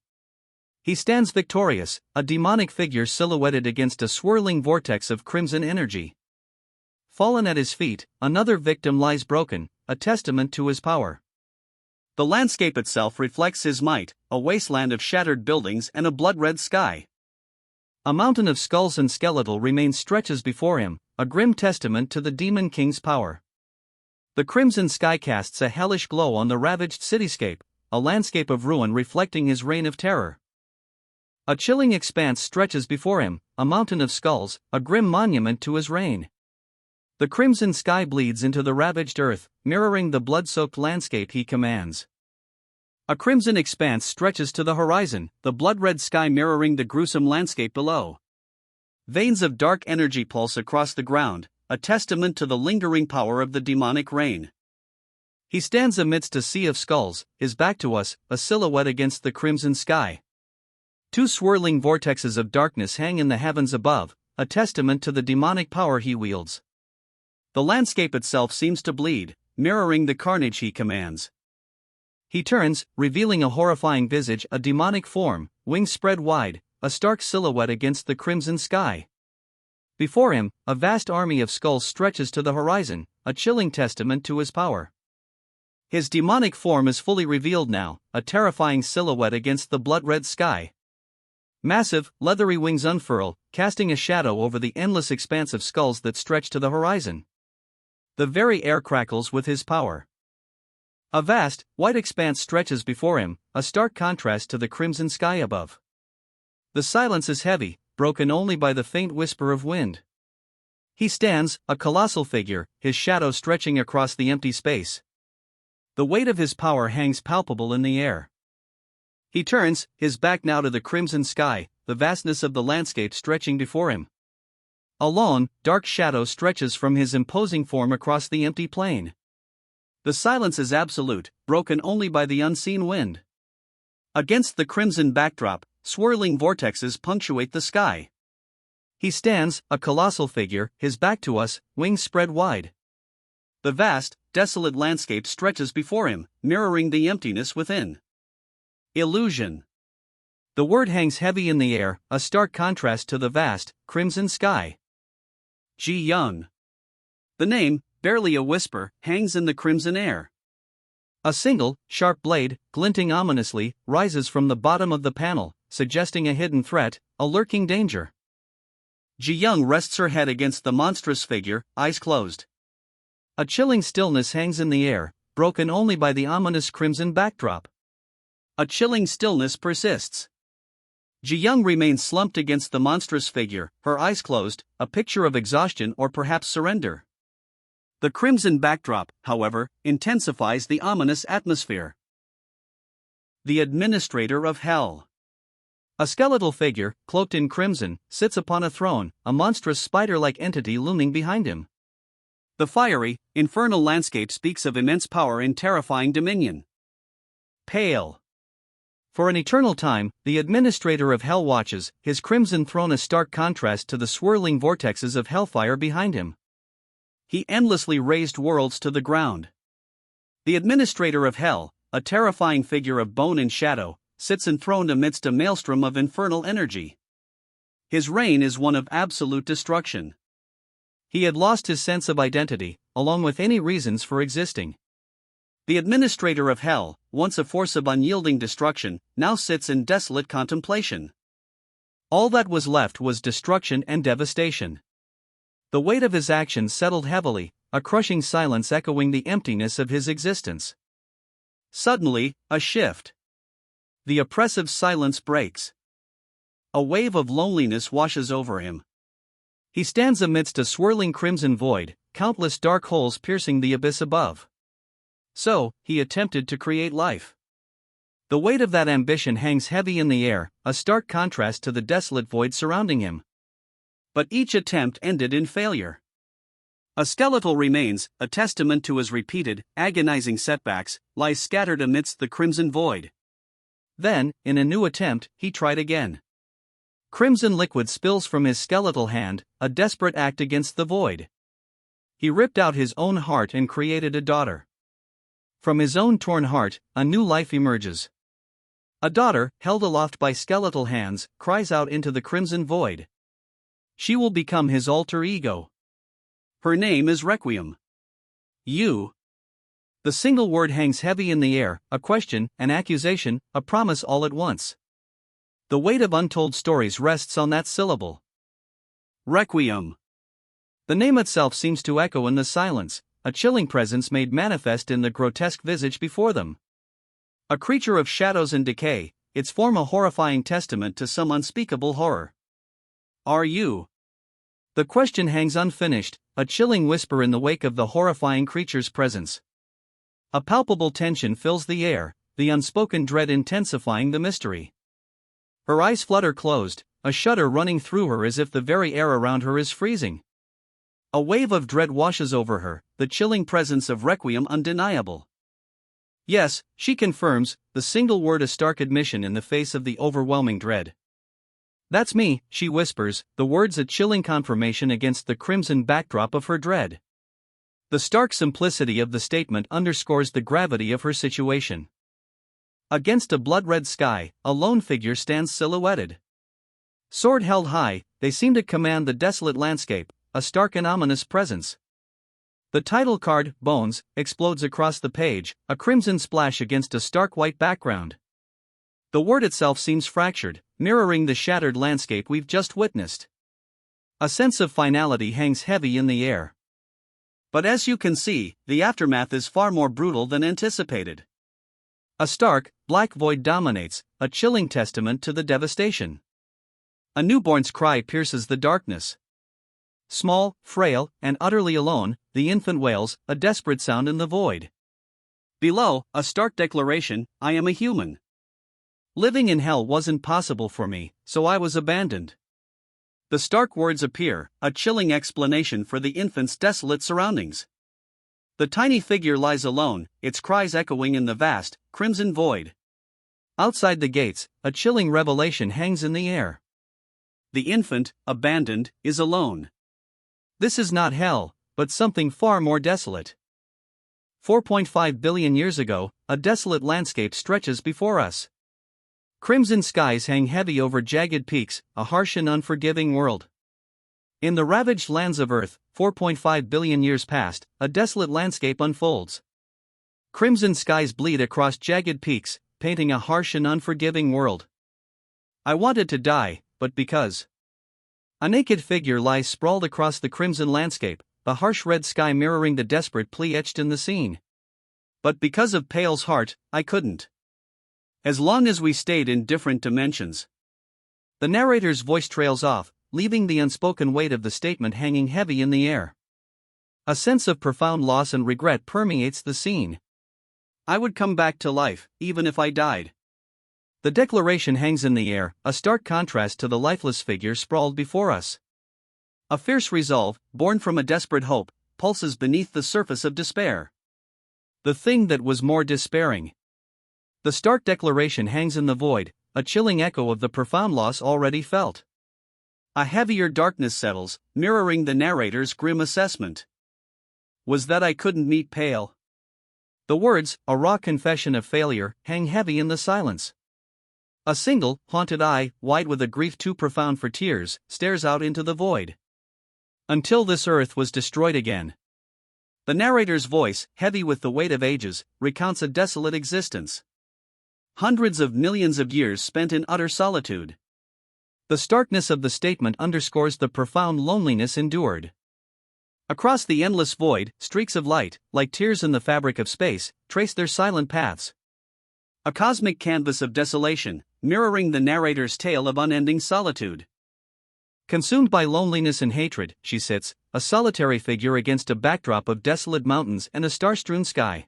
He stands victorious, a demonic figure silhouetted against a swirling vortex of crimson energy. Fallen at his feet, another victim lies broken, a testament to his power. The landscape itself reflects his might, a wasteland of shattered buildings and a blood-red sky. A mountain of skulls and skeletal remains stretches before him, a grim testament to the Demon King's power. The crimson sky casts a hellish glow on the ravaged cityscape, a landscape of ruin reflecting his reign of terror. A chilling expanse stretches before him, a mountain of skulls, a grim monument to his reign. The crimson sky bleeds into the ravaged earth, mirroring the blood-soaked landscape he commands. A crimson expanse stretches to the horizon, the blood-red sky mirroring the gruesome landscape below. Veins of dark energy pulse across the ground, a testament to the lingering power of the demonic reign. He stands amidst a sea of skulls, his back to us, a silhouette against the crimson sky. Two swirling vortexes of darkness hang in the heavens above, a testament to the demonic power he wields. The landscape itself seems to bleed, mirroring the carnage he commands. He turns, revealing a horrifying visage, a demonic form, wings spread wide, a stark silhouette against the crimson sky. Before him, a vast army of skulls stretches to the horizon, a chilling testament to his power. His demonic form is fully revealed now, a terrifying silhouette against the blood-red sky. Massive, leathery wings unfurl, casting a shadow over the endless expanse of skulls that stretch to the horizon. The very air crackles with his power. A vast, white expanse stretches before him, a stark contrast to the crimson sky above. The silence is heavy, broken only by the faint whisper of wind. He stands, a colossal figure, his shadow stretching across the empty space. The weight of his power hangs palpable in the air. He turns, his back now to the crimson sky, the vastness of the landscape stretching before him. A long, dark shadow stretches from his imposing form across the empty plain. The silence is absolute, broken only by the unseen wind. Against the crimson backdrop, swirling vortexes punctuate the sky. He stands, a colossal figure, his back to us, wings spread wide. The vast, desolate landscape stretches before him, mirroring the emptiness within. Illusion. The word hangs heavy in the air, a stark contrast to the vast, crimson sky. Ji Young. The name, barely a whisper, hangs in the crimson air. A single, sharp blade, glinting ominously, rises from the bottom of the panel, suggesting a hidden threat, a lurking danger. Ji Young rests her head against the monstrous figure, eyes closed. A chilling stillness hangs in the air, broken only by the ominous crimson backdrop. A chilling stillness persists. Ji Young remains slumped against the monstrous figure, her eyes closed, a picture of exhaustion or perhaps surrender. The crimson backdrop, however, intensifies the ominous atmosphere. The Administrator of Hell. A skeletal figure, cloaked in crimson, sits upon a throne, a monstrous spider-like entity looming behind him. The fiery, infernal landscape speaks of immense power and terrifying dominion. Pale. For an eternal time, the Administrator of Hell watches, his crimson throne a stark contrast to the swirling vortexes of hellfire behind him. He endlessly razed worlds to the ground. The Administrator of Hell, a terrifying figure of bone and shadow, sits enthroned amidst a maelstrom of infernal energy. His reign is one of absolute destruction. He had lost his sense of identity, along with any reasons for existing. The Administrator of Hell, once a force of unyielding destruction, now sits in desolate contemplation. All that was left was destruction and devastation. The weight of his actions settled heavily, a crushing silence echoing the emptiness of his existence. Suddenly, a shift. The oppressive silence breaks. A wave of loneliness washes over him. He stands amidst a swirling crimson void, countless dark holes piercing the abyss above. So, he attempted to create life. The weight of that ambition hangs heavy in the air, a stark contrast to the desolate void surrounding him. But each attempt ended in failure. A skeletal remains, a testament to his repeated, agonizing setbacks, lies scattered amidst the crimson void. Then, in a new attempt, he tried again. Crimson liquid spills from his skeletal hand, a desperate act against the void. He ripped out his own heart and created a daughter. From his own torn heart, a new life emerges. A daughter, held aloft by skeletal hands, cries out into the crimson void. She will become his alter ego. Her name is Requiem. You. The single word hangs heavy in the air, a question, an accusation, a promise all at once. The weight of untold stories rests on that syllable. Requiem. The name itself seems to echo in the silence, a chilling presence made manifest in the grotesque visage before them. A creature of shadows and decay, its form a horrifying testament to some unspeakable horror. Are you? The question hangs unfinished, a chilling whisper in the wake of the horrifying creature's presence. A palpable tension fills the air, the unspoken dread intensifying the mystery. Her eyes flutter closed, a shudder running through her as if the very air around her is freezing. A wave of dread washes over her, the chilling presence of Requiem undeniable. Yes, she confirms, the single word a stark admission in the face of the overwhelming dread. That's me, she whispers, the words a chilling confirmation against the crimson backdrop of her dread. The stark simplicity of the statement underscores the gravity of her situation. Against a blood-red sky, a lone figure stands silhouetted. Sword held high, they seem to command the desolate landscape, a stark and ominous presence. The title card, Bones, explodes across the page, a crimson splash against a stark white background. The word itself seems fractured, mirroring the shattered landscape we've just witnessed. A sense of finality hangs heavy in the air. But as you can see, the aftermath is far more brutal than anticipated. A stark, black void dominates, a chilling testament to the devastation. A newborn's cry pierces the darkness. Small, frail, and utterly alone, the infant wails, a desperate sound in the void. Below, a stark declaration, I am a human. Living in hell wasn't possible for me, so I was abandoned. The stark words appear, a chilling explanation for the infant's desolate surroundings. The tiny figure lies alone, its cries echoing in the vast, crimson void. Outside the gates, a chilling revelation hangs in the air. The infant, abandoned, is alone. This is not hell, but something far more desolate. 4.5 billion years ago, a desolate landscape stretches before us. Crimson skies hang heavy over jagged peaks, a harsh and unforgiving world. In the ravaged lands of Earth, 4.5 billion years past, a desolate landscape unfolds. Crimson skies bleed across jagged peaks, painting a harsh and unforgiving world. I wanted to die, but because a naked figure lies sprawled across the crimson landscape, the harsh red sky mirroring the desperate plea etched in the scene. But because of Pale's heart, I couldn't. As long as we stayed in different dimensions. The narrator's voice trails off, leaving the unspoken weight of the statement hanging heavy in the air. A sense of profound loss and regret permeates the scene. I would come back to life, even if I died. The declaration hangs in the air, a stark contrast to the lifeless figure sprawled before us. A fierce resolve, born from a desperate hope, pulses beneath the surface of despair. The thing that was more despairing. The stark declaration hangs in the void, a chilling echo of the profound loss already felt. A heavier darkness settles, mirroring the narrator's grim assessment. Was that I couldn't meet Pale? The words, a raw confession of failure, hang heavy in the silence. A single, haunted eye, wide with a grief too profound for tears, stares out into the void. Until this earth was destroyed again. The narrator's voice, heavy with the weight of ages, recounts a desolate existence. Hundreds of millions of years spent in utter solitude. The starkness of the statement underscores the profound loneliness endured. Across the endless void, streaks of light, like tears in the fabric of space, trace their silent paths. A cosmic canvas of desolation, mirroring the narrator's tale of unending solitude. Consumed by loneliness and hatred, she sits, a solitary figure against a backdrop of desolate mountains and a star-strewn sky.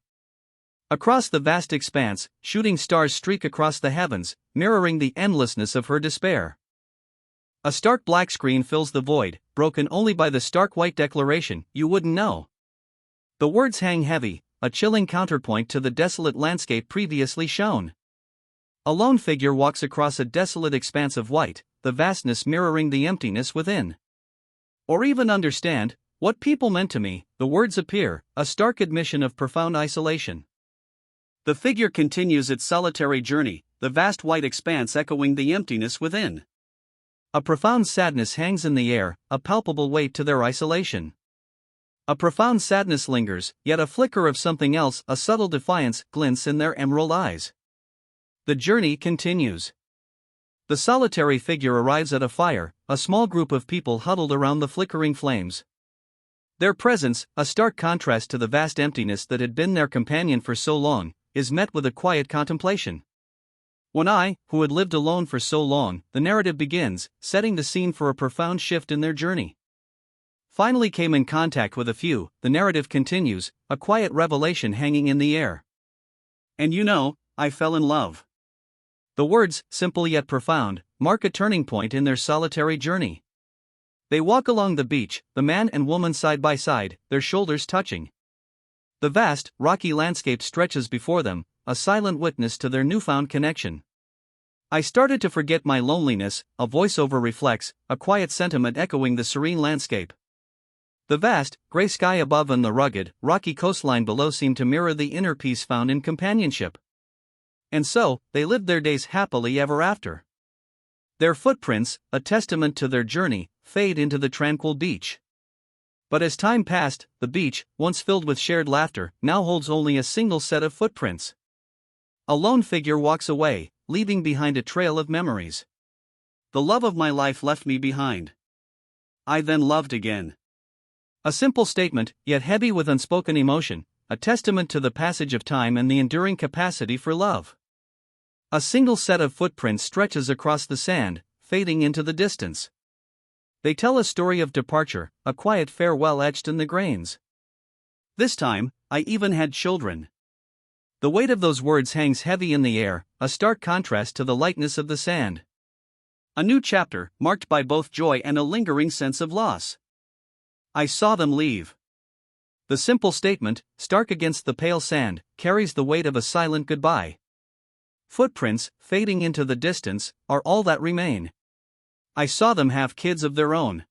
Across the vast expanse, shooting stars streak across the heavens, mirroring the endlessness of her despair. A stark black screen fills the void, broken only by the stark white declaration, you wouldn't know. The words hang heavy, a chilling counterpoint to the desolate landscape previously shown. A lone figure walks across a desolate expanse of white, the vastness mirroring the emptiness within. Or even understand, what people meant to me, the words appear, a stark admission of profound isolation. The figure continues its solitary journey, the vast white expanse echoing the emptiness within. A profound sadness hangs in the air, a palpable weight to their isolation. A profound sadness lingers, yet a flicker of something else, a subtle defiance, glints in their emerald eyes. The journey continues. The solitary figure arrives at a fire, a small group of people huddled around the flickering flames. Their presence, a stark contrast to the vast emptiness that had been their companion for so long, is met with a quiet contemplation. When I, who had lived alone for so long, the narrative begins, setting the scene for a profound shift in their journey. Finally came in contact with a few, the narrative continues, a quiet revelation hanging in the air. And you know, I fell in love. The words, simple yet profound, mark a turning point in their solitary journey. They walk along the beach, the man and woman side by side, their shoulders touching. The vast, rocky landscape stretches before them, a silent witness to their newfound connection. I started to forget my loneliness, a voiceover reflects, a quiet sentiment echoing the serene landscape. The vast, gray sky above and the rugged, rocky coastline below seem to mirror the inner peace found in companionship. And so, they lived their days happily ever after. Their footprints, a testament to their journey, fade into the tranquil beach. But as time passed, the beach, once filled with shared laughter, now holds only a single set of footprints. A lone figure walks away, leaving behind a trail of memories. The love of my life left me behind. I then loved again. A simple statement, yet heavy with unspoken emotion, a testament to the passage of time and the enduring capacity for love. A single set of footprints stretches across the sand, fading into the distance. They tell a story of departure, a quiet farewell etched in the grains. This time, I even had children. The weight of those words hangs heavy in the air, a stark contrast to the lightness of the sand. A new chapter, marked by both joy and a lingering sense of loss. I saw them leave. The simple statement, stark against the pale sand, carries the weight of a silent goodbye. Footprints, fading into the distance, are all that remain. I saw them have kids of their own.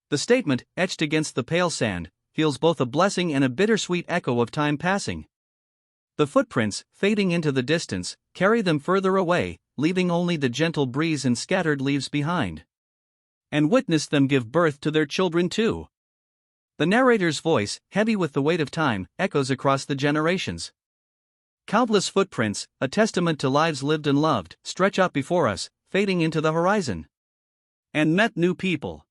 The statement, etched against the pale sand, feels both a blessing and a bittersweet echo of time passing. The footprints, fading into the distance, carry them further away, leaving only the gentle breeze and scattered leaves behind. And witness them give birth to their children too. The narrator's voice, heavy with the weight of time, echoes across the generations. Countless footprints, a testament to lives lived and loved, stretch out before us, fading into the horizon. And met new people.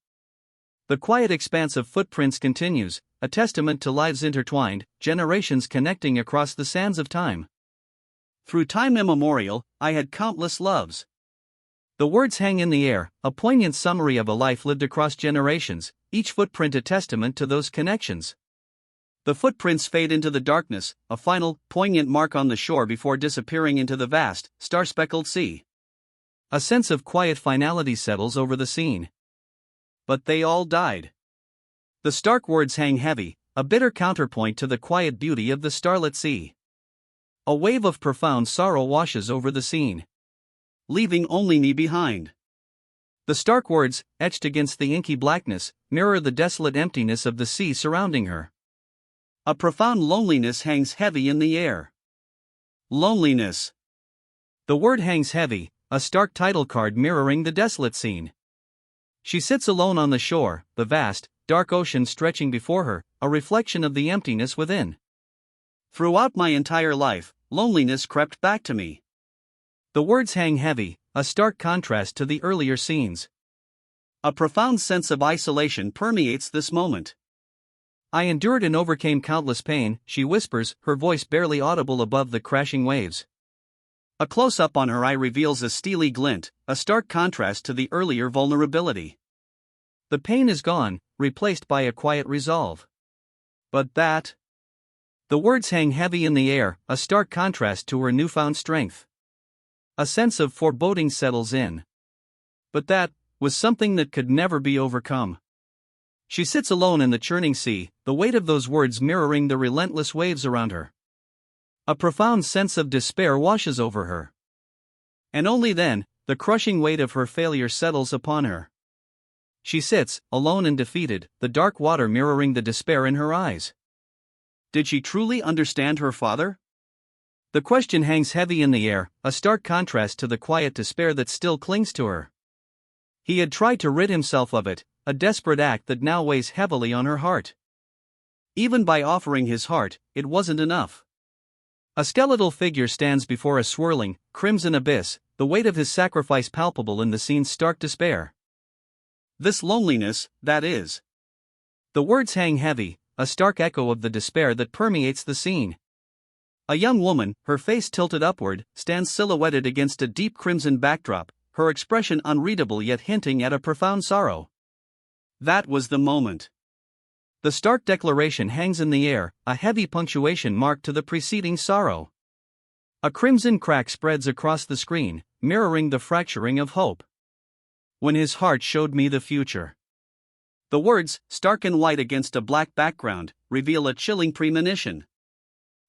The quiet expanse of footprints continues, a testament to lives intertwined, generations connecting across the sands of time. Through time immemorial, I had countless loves. The words hang in the air, a poignant summary of a life lived across generations, each footprint a testament to those connections. The footprints fade into the darkness, a final, poignant mark on the shore before disappearing into the vast, star-speckled sea. A sense of quiet finality settles over the scene. But they all died. The stark words hang heavy, a bitter counterpoint to the quiet beauty of the starlit sea. A wave of profound sorrow washes over the scene, leaving only me behind. The stark words, etched against the inky blackness, mirror the desolate emptiness of the sea surrounding her. A profound loneliness hangs heavy in the air. Loneliness. The word hangs heavy, a stark title card mirroring the desolate scene. She sits alone on the shore, the vast, dark ocean stretching before her, a reflection of the emptiness within. Throughout my entire life, loneliness crept back to me. The words hang heavy, a stark contrast to the earlier scenes. A profound sense of isolation permeates this moment. I endured and overcame countless pain, she whispers, her voice barely audible above the crashing waves. A close-up on her eye reveals a steely glint, a stark contrast to the earlier vulnerability. The pain is gone, replaced by a quiet resolve. But that? The words hang heavy in the air, a stark contrast to her newfound strength. A sense of foreboding settles in. But that was something that could never be overcome. She sits alone in the churning sea, the weight of those words mirroring the relentless waves around her. A profound sense of despair washes over her. And only then, the crushing weight of her failure settles upon her. She sits, alone and defeated, the dark water mirroring the despair in her eyes. Did she truly understand her father? The question hangs heavy in the air, a stark contrast to the quiet despair that still clings to her. He had tried to rid himself of it, a desperate act that now weighs heavily on her heart. Even by offering his heart, it wasn't enough. A skeletal figure stands before a swirling, crimson abyss, the weight of his sacrifice palpable in the scene's stark despair. This loneliness, that is. The words hang heavy, a stark echo of the despair that permeates the scene. A young woman, her face tilted upward, stands silhouetted against a deep crimson backdrop, her expression unreadable yet hinting at a profound sorrow. That was the moment. The stark declaration hangs in the air, a heavy punctuation mark to the preceding sorrow. A crimson crack spreads across the screen, mirroring the fracturing of hope. When his heart showed me the future. The words, stark and white against a black background, reveal a chilling premonition.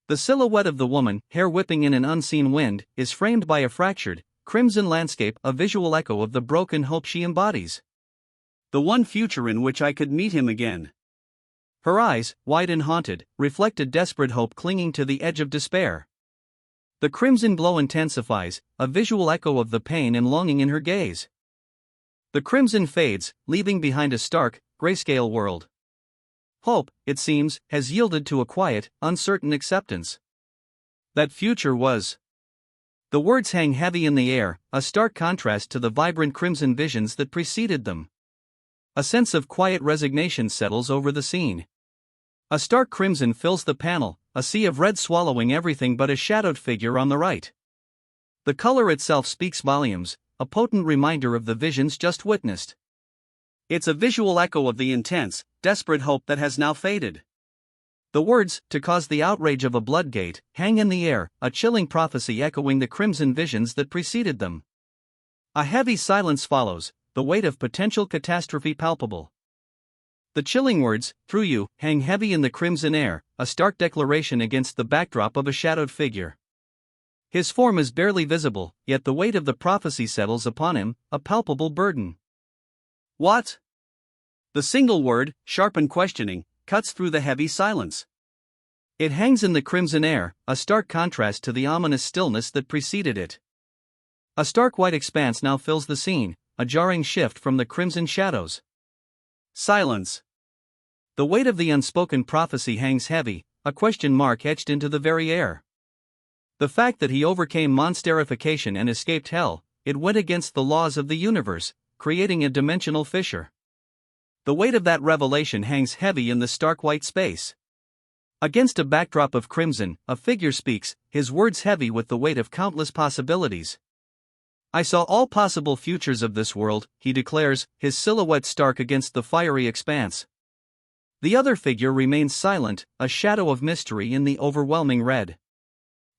The silhouette of the woman, hair whipping in an unseen wind, is framed by a fractured, crimson landscape, a visual echo of the broken hope she embodies. The one future in which I could meet him again. Her eyes, wide and haunted, reflected desperate hope clinging to the edge of despair. The crimson glow intensifies, a visual echo of the pain and longing in her gaze. The crimson fades, leaving behind a stark, grayscale world. Hope, it seems, has yielded to a quiet, uncertain acceptance. That future was. The words hang heavy in the air, a stark contrast to the vibrant crimson visions that preceded them. A sense of quiet resignation settles over the scene. A stark crimson fills the panel, a sea of red swallowing everything but a shadowed figure on the right. The color itself speaks volumes, a potent reminder of the visions just witnessed. It's a visual echo of the intense, desperate hope that has now faded. The words, to cause the outrage of a bloodgate, hang in the air, a chilling prophecy echoing the crimson visions that preceded them. A heavy silence follows, the weight of potential catastrophe palpable. The chilling words, through you, hang heavy in the crimson air, a stark declaration against the backdrop of a shadowed figure. His form is barely visible, yet the weight of the prophecy settles upon him, a palpable burden. What? The single word, sharp and questioning, cuts through the heavy silence. It hangs in the crimson air, a stark contrast to the ominous stillness that preceded it. A stark white expanse now fills the scene, a jarring shift from the crimson shadows. Silence. The weight of the unspoken prophecy hangs heavy, a question mark etched into the very air. The fact that he overcame monsterification and escaped hell, it went against the laws of the universe, creating a dimensional fissure. The weight of that revelation hangs heavy in the stark white space. Against a backdrop of crimson, a figure speaks, his words heavy with the weight of countless possibilities. I saw all possible futures of this world, he declares, his silhouette stark against the fiery expanse. The other figure remains silent, a shadow of mystery in the overwhelming red.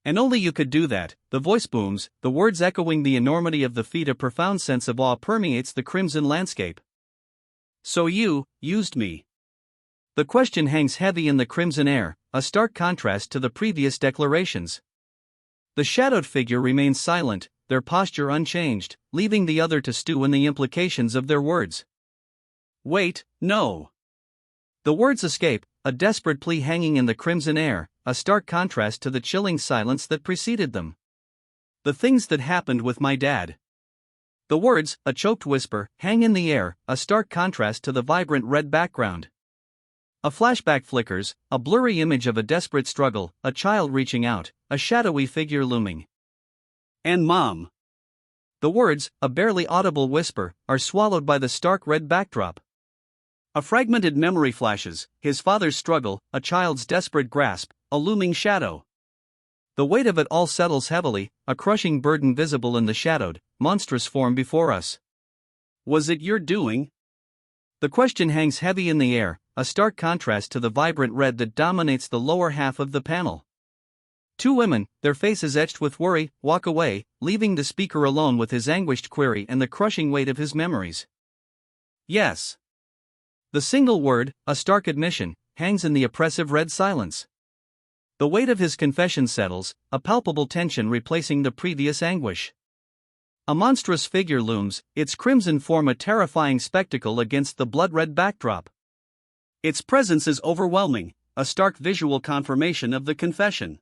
And only you could do that, the voice booms, the words echoing the enormity of the feat. A profound sense of awe permeates the crimson landscape. So you, used me. The question hangs heavy in the crimson air, a stark contrast to the previous declarations. The shadowed figure remains silent, their posture unchanged, leaving the other to stew in the implications of their words. Wait, no. The words escape, a desperate plea hanging in the crimson air, a stark contrast to the chilling silence that preceded them. The things that happened with my dad. The words, a choked whisper, hang in the air, a stark contrast to the vibrant red background. A flashback flickers, a blurry image of a desperate struggle, a child reaching out, a shadowy figure looming. And Mom. The words, a barely audible whisper, are swallowed by the stark red backdrop. A fragmented memory flashes, his father's struggle, a child's desperate grasp, a looming shadow. The weight of it all settles heavily, a crushing burden visible in the shadowed, monstrous form before us. Was it your doing? The question hangs heavy in the air, a stark contrast to the vibrant red that dominates the lower half of the panel. Two women, their faces etched with worry, walk away, leaving the speaker alone with his anguished query and the crushing weight of his memories. Yes. The single word, a stark admission, hangs in the oppressive red silence. The weight of his confession settles, a palpable tension replacing the previous anguish. A monstrous figure looms, its crimson form a terrifying spectacle against the blood-red backdrop. Its presence is overwhelming, a stark visual confirmation of the confession.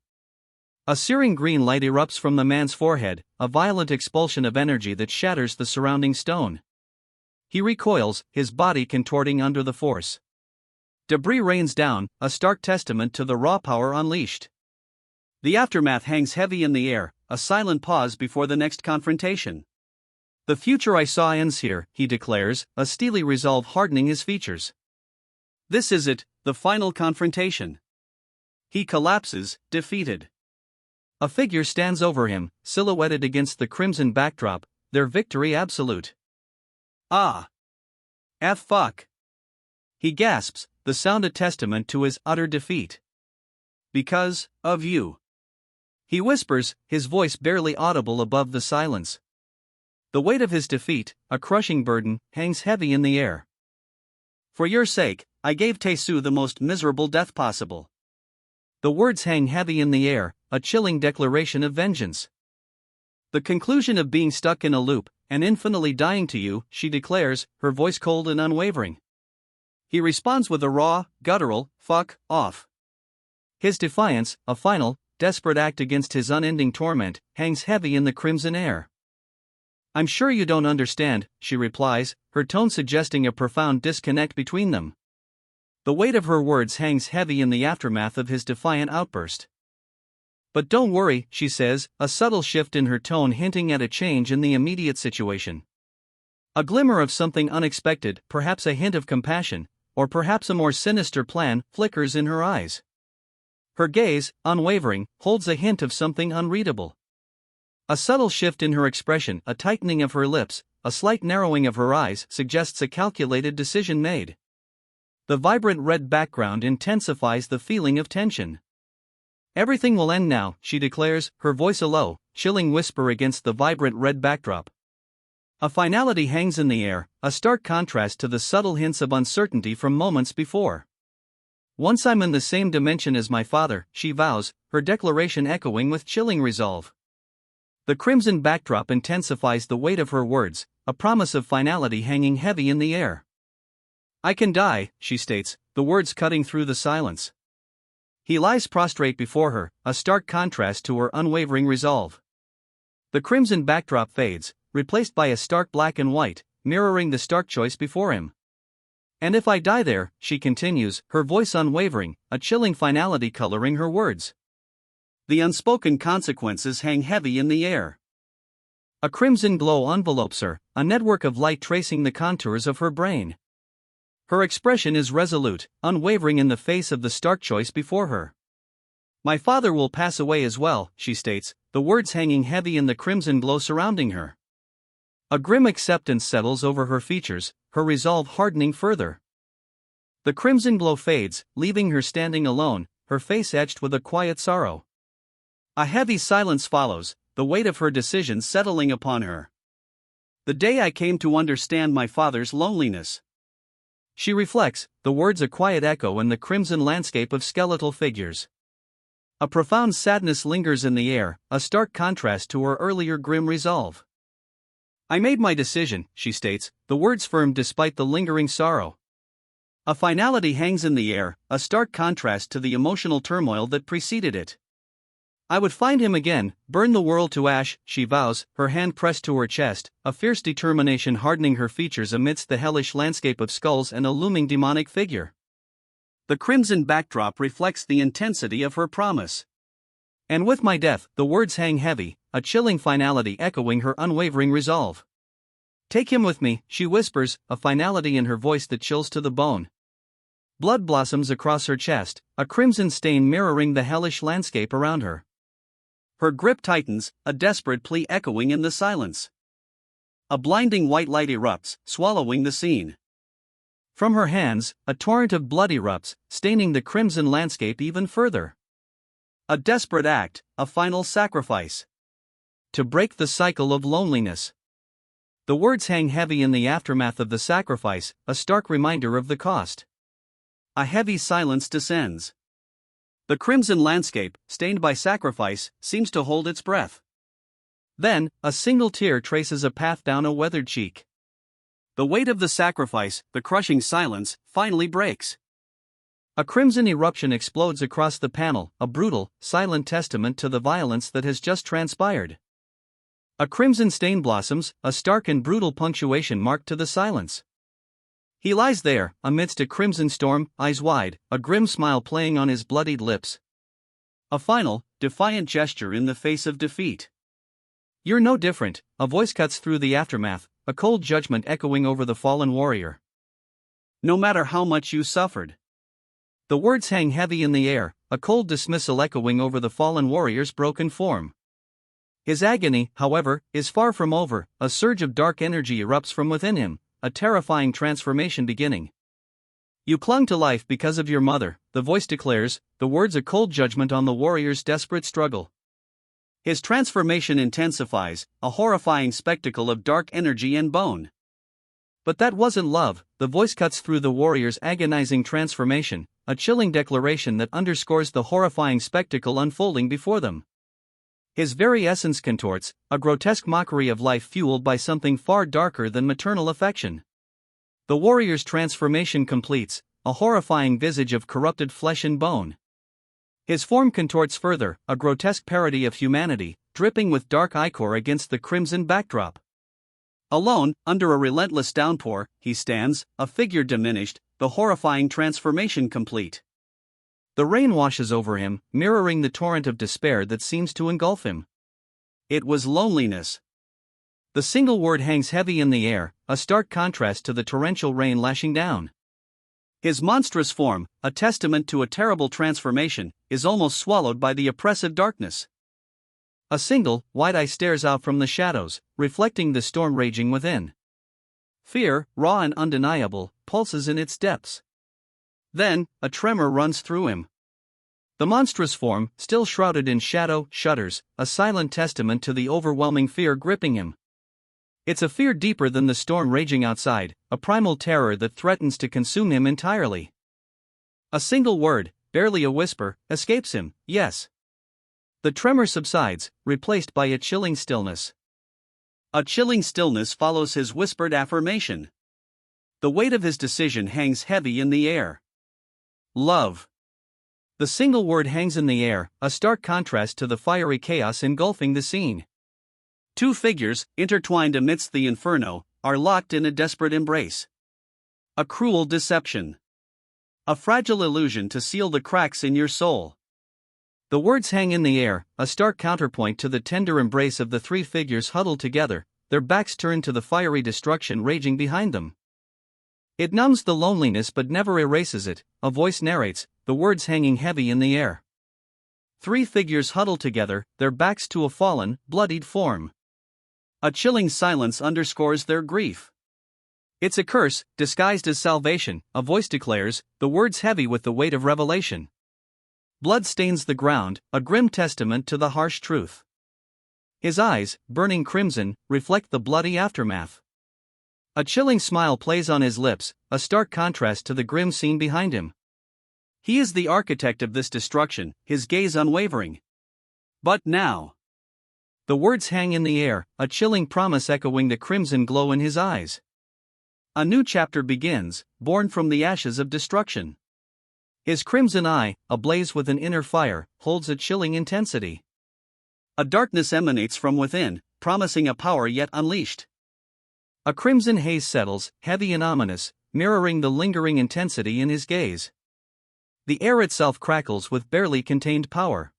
A searing green light erupts from the man's forehead, a violent expulsion of energy that shatters the surrounding stone. He recoils, his body contorting under the force. Debris rains down, a stark testament to the raw power unleashed. The aftermath hangs heavy in the air, a silent pause before the next confrontation. The future I saw ends here, he declares, a steely resolve hardening his features. This is it, the final confrontation. He collapses, defeated. A figure stands over him, silhouetted against the crimson backdrop, their victory absolute. Ah! Fuck! He gasps, the sound a testament to his utter defeat. Because of you. He whispers, his voice barely audible above the silence. The weight of his defeat, a crushing burden, hangs heavy in the air. For your sake, I gave Taesu the most miserable death possible. The words hang heavy in the air, a chilling declaration of vengeance. The conclusion of being stuck in a loop, and infinitely dying to you, she declares, her voice cold and unwavering. He responds with a raw, guttural, fuck off. His defiance, a final, desperate act against his unending torment, hangs heavy in the crimson air. I'm sure you don't understand, she replies, her tone suggesting a profound disconnect between them. The weight of her words hangs heavy in the aftermath of his defiant outburst. But don't worry, she says, a subtle shift in her tone hinting at a change in the immediate situation. A glimmer of something unexpected, perhaps a hint of compassion, or perhaps a more sinister plan, flickers in her eyes. Her gaze, unwavering, holds a hint of something unreadable. A subtle shift in her expression, a tightening of her lips, a slight narrowing of her eyes suggests a calculated decision made. The vibrant red background intensifies the feeling of tension. Everything will end now, she declares, her voice a low, chilling whisper against the vibrant red backdrop. A finality hangs in the air, a stark contrast to the subtle hints of uncertainty from moments before. Once I'm in the same dimension as my father, she vows, her declaration echoing with chilling resolve. The crimson backdrop intensifies the weight of her words, a promise of finality hanging heavy in the air. I can die, she states, the words cutting through the silence. He lies prostrate before her, a stark contrast to her unwavering resolve. The crimson backdrop fades, replaced by a stark black and white, mirroring the stark choice before him. And if I die there, she continues, her voice unwavering, a chilling finality coloring her words. The unspoken consequences hang heavy in the air. A crimson glow envelopes her, a network of light tracing the contours of her brain. Her expression is resolute, unwavering in the face of the stark choice before her. My father will pass away as well, she states, the words hanging heavy in the crimson glow surrounding her. A grim acceptance settles over her features, her resolve hardening further. The crimson glow fades, leaving her standing alone, her face etched with a quiet sorrow. A heavy silence follows, the weight of her decision settling upon her. The day I came to understand my father's loneliness. She reflects, the words a quiet echo in the crimson landscape of skeletal figures. A profound sadness lingers in the air, a stark contrast to her earlier grim resolve. I made my decision, she states, the words firm despite the lingering sorrow. A finality hangs in the air, a stark contrast to the emotional turmoil that preceded it. I would find him again, burn the world to ash, she vows, her hand pressed to her chest, a fierce determination hardening her features amidst the hellish landscape of skulls and a looming demonic figure. The crimson backdrop reflects the intensity of her promise. And with my death, the words hang heavy, a chilling finality echoing her unwavering resolve. Take him with me, she whispers, a finality in her voice that chills to the bone. Blood blossoms across her chest, a crimson stain mirroring the hellish landscape around her. Her grip tightens, a desperate plea echoing in the silence. A blinding white light erupts, swallowing the scene. From her hands, a torrent of blood erupts, staining the crimson landscape even further. A desperate act, a final sacrifice. To break the cycle of loneliness. The words hang heavy in the aftermath of the sacrifice, a stark reminder of the cost. A heavy silence descends. The crimson landscape, stained by sacrifice, seems to hold its breath. Then, a single tear traces a path down a weathered cheek. The weight of the sacrifice, the crushing silence, finally breaks. A crimson eruption explodes across the panel, a brutal, silent testament to the violence that has just transpired. A crimson stain blossoms, a stark and brutal punctuation mark to the silence. He lies there, amidst a crimson storm, eyes wide, a grim smile playing on his bloodied lips. A final, defiant gesture in the face of defeat. You're no different, a voice cuts through the aftermath, a cold judgment echoing over the fallen warrior. No matter how much you suffered. The words hang heavy in the air, a cold dismissal echoing over the fallen warrior's broken form. His agony, however, is far from over. A surge of dark energy erupts from within him, a terrifying transformation beginning. You clung to life because of your mother, the voice declares, the words a cold judgment on the warrior's desperate struggle. His transformation intensifies, a horrifying spectacle of dark energy and bone. But that wasn't love, the voice cuts through the warrior's agonizing transformation, a chilling declaration that underscores the horrifying spectacle unfolding before them. His very essence contorts, a grotesque mockery of life fueled by something far darker than maternal affection. The warrior's transformation completes, a horrifying visage of corrupted flesh and bone. His form contorts further, a grotesque parody of humanity, dripping with dark ichor against the crimson backdrop. Alone, under a relentless downpour, he stands, a figure diminished, the horrifying transformation complete. The rain washes over him, mirroring the torrent of despair that seems to engulf him. It was loneliness. The single word hangs heavy in the air, a stark contrast to the torrential rain lashing down. His monstrous form, a testament to a terrible transformation, is almost swallowed by the oppressive darkness. A single, wide eye stares out from the shadows, reflecting the storm raging within. Fear, raw and undeniable, pulses in its depths. Then, a tremor runs through him. The monstrous form, still shrouded in shadow, shudders, a silent testament to the overwhelming fear gripping him. It's a fear deeper than the storm raging outside, a primal terror that threatens to consume him entirely. A single word, barely a whisper, escapes him, yes. The tremor subsides, replaced by a chilling stillness. A chilling stillness follows his whispered affirmation. The weight of his decision hangs heavy in the air. Love. The single word hangs in the air, a stark contrast to the fiery chaos engulfing the scene. Two figures, intertwined amidst the inferno, are locked in a desperate embrace. A cruel deception. A fragile illusion to seal the cracks in your soul. The words hang in the air, a stark counterpoint to the tender embrace of the three figures huddled together, their backs turned to the fiery destruction raging behind them. It numbs the loneliness but never erases it, a voice narrates, the words hanging heavy in the air. Three figures huddled together, their backs to a fallen, bloodied form. A chilling silence underscores their grief. It's a curse, disguised as salvation, a voice declares, the words heavy with the weight of revelation. Blood stains the ground, a grim testament to the harsh truth. His eyes, burning crimson, reflect the bloody aftermath. A chilling smile plays on his lips, a stark contrast to the grim scene behind him. He is the architect of this destruction, his gaze unwavering. But now. The words hang in the air, a chilling promise echoing the crimson glow in his eyes. A new chapter begins, born from the ashes of destruction. His crimson eye, ablaze with an inner fire, holds a chilling intensity. A darkness emanates from within, promising a power yet unleashed. A crimson haze settles, heavy and ominous, mirroring the lingering intensity in his gaze. The air itself crackles with barely contained power.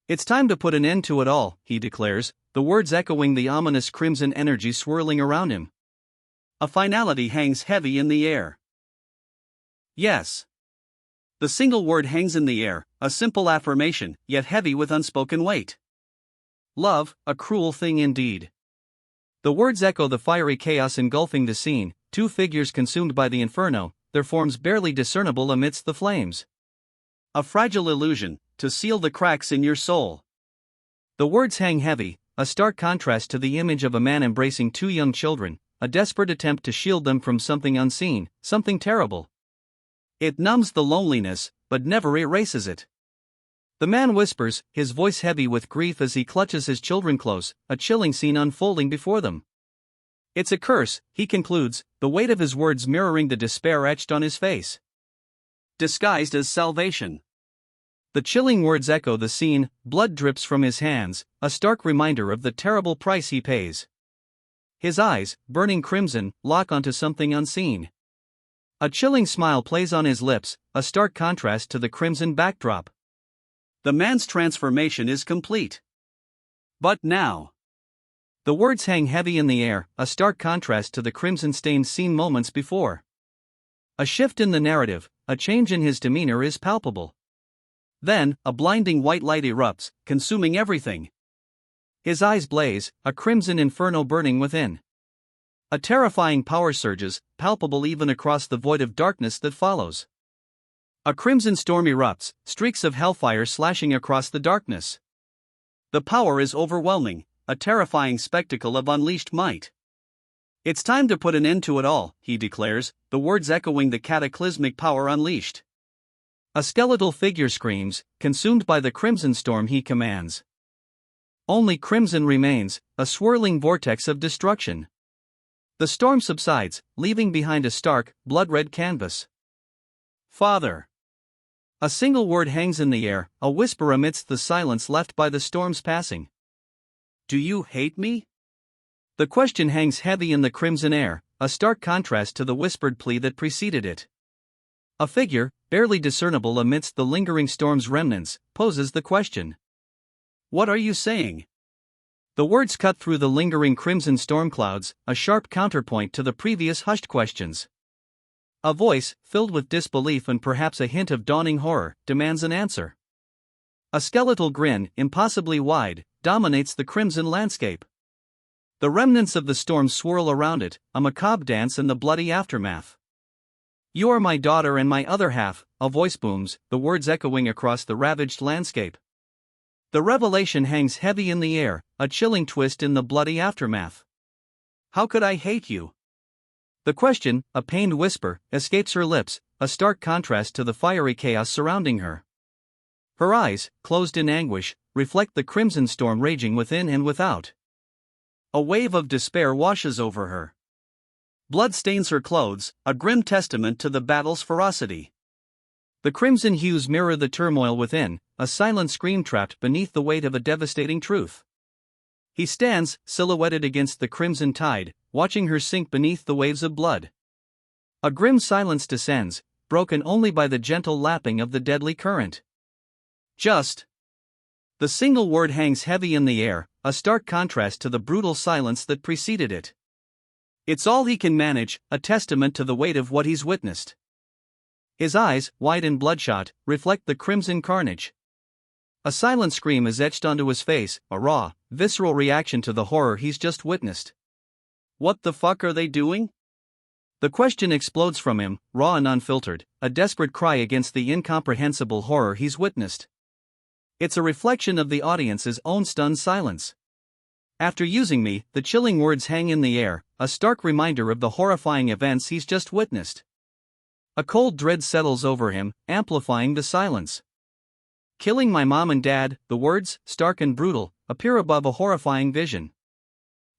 It's time to put an end to it all, he declares, the words echoing the ominous crimson energy swirling around him. A finality hangs heavy in the air. Yes. The single word hangs in the air, a simple affirmation, yet heavy with unspoken weight. Love, a cruel thing indeed. The words echo the fiery chaos engulfing the scene, two figures consumed by the inferno, their forms barely discernible amidst the flames. A fragile illusion, to seal the cracks in your soul. The words hang heavy, a stark contrast to the image of a man embracing two young children, a desperate attempt to shield them from something unseen, something terrible. It numbs the loneliness, but never erases it. The man whispers, his voice heavy with grief as he clutches his children close, a chilling scene unfolding before them. It's a curse, he concludes, the weight of his words mirroring the despair etched on his face. Disguised as salvation. The chilling words echo the scene, blood drips from his hands, a stark reminder of the terrible price he pays. His eyes, burning crimson, lock onto something unseen. A chilling smile plays on his lips, a stark contrast to the crimson backdrop. The man's transformation is complete. But now. The words hang heavy in the air, a stark contrast to the crimson-stained scene moments before. A shift in the narrative, a change in his demeanor is palpable. Then, a blinding white light erupts, consuming everything. His eyes blaze, a crimson inferno burning within. A terrifying power surges, palpable even across the void of darkness that follows. A crimson storm erupts, streaks of hellfire slashing across the darkness. The power is overwhelming, a terrifying spectacle of unleashed might. It's time to put an end to it all, he declares, the words echoing the cataclysmic power unleashed. A skeletal figure screams, consumed by the crimson storm he commands. Only crimson remains, a swirling vortex of destruction. The storm subsides, leaving behind a stark, blood-red canvas. Father. A single word hangs in the air, a whisper amidst the silence left by the storm's passing. Do you hate me? The question hangs heavy in the crimson air, a stark contrast to the whispered plea that preceded it. A figure, barely discernible amidst the lingering storm's remnants, poses the question. What are you saying? The words cut through the lingering crimson storm clouds, a sharp counterpoint to the previous hushed questions. A voice, filled with disbelief and perhaps a hint of dawning horror, demands an answer. A skeletal grin, impossibly wide, dominates the crimson landscape. The remnants of the storm swirl around it, a macabre dance in the bloody aftermath. You are my daughter and my other half, a voice booms, the words echoing across the ravaged landscape. The revelation hangs heavy in the air, a chilling twist in the bloody aftermath. How could I hate you? The question, a pained whisper, escapes her lips, a stark contrast to the fiery chaos surrounding her. Her eyes, closed in anguish, reflect the crimson storm raging within and without. A wave of despair washes over her. Blood stains her clothes, a grim testament to the battle's ferocity. The crimson hues mirror the turmoil within, a silent scream trapped beneath the weight of a devastating truth. He stands, silhouetted against the crimson tide, watching her sink beneath the waves of blood. A grim silence descends, broken only by the gentle lapping of the deadly current. Just. The single word hangs heavy in the air, a stark contrast to the brutal silence that preceded it. It's all he can manage, a testament to the weight of what he's witnessed. His eyes, wide and bloodshot, reflect the crimson carnage. A silent scream is etched onto his face, a raw, visceral reaction to the horror he's just witnessed. What the fuck are they doing? The question explodes from him, raw and unfiltered, a desperate cry against the incomprehensible horror he's witnessed. It's a reflection of the audience's own stunned silence. After using me, the chilling words hang in the air, a stark reminder of the horrifying events he's just witnessed. A cold dread settles over him, amplifying the silence. Killing my mom and dad, the words, stark and brutal, appear above a horrifying vision.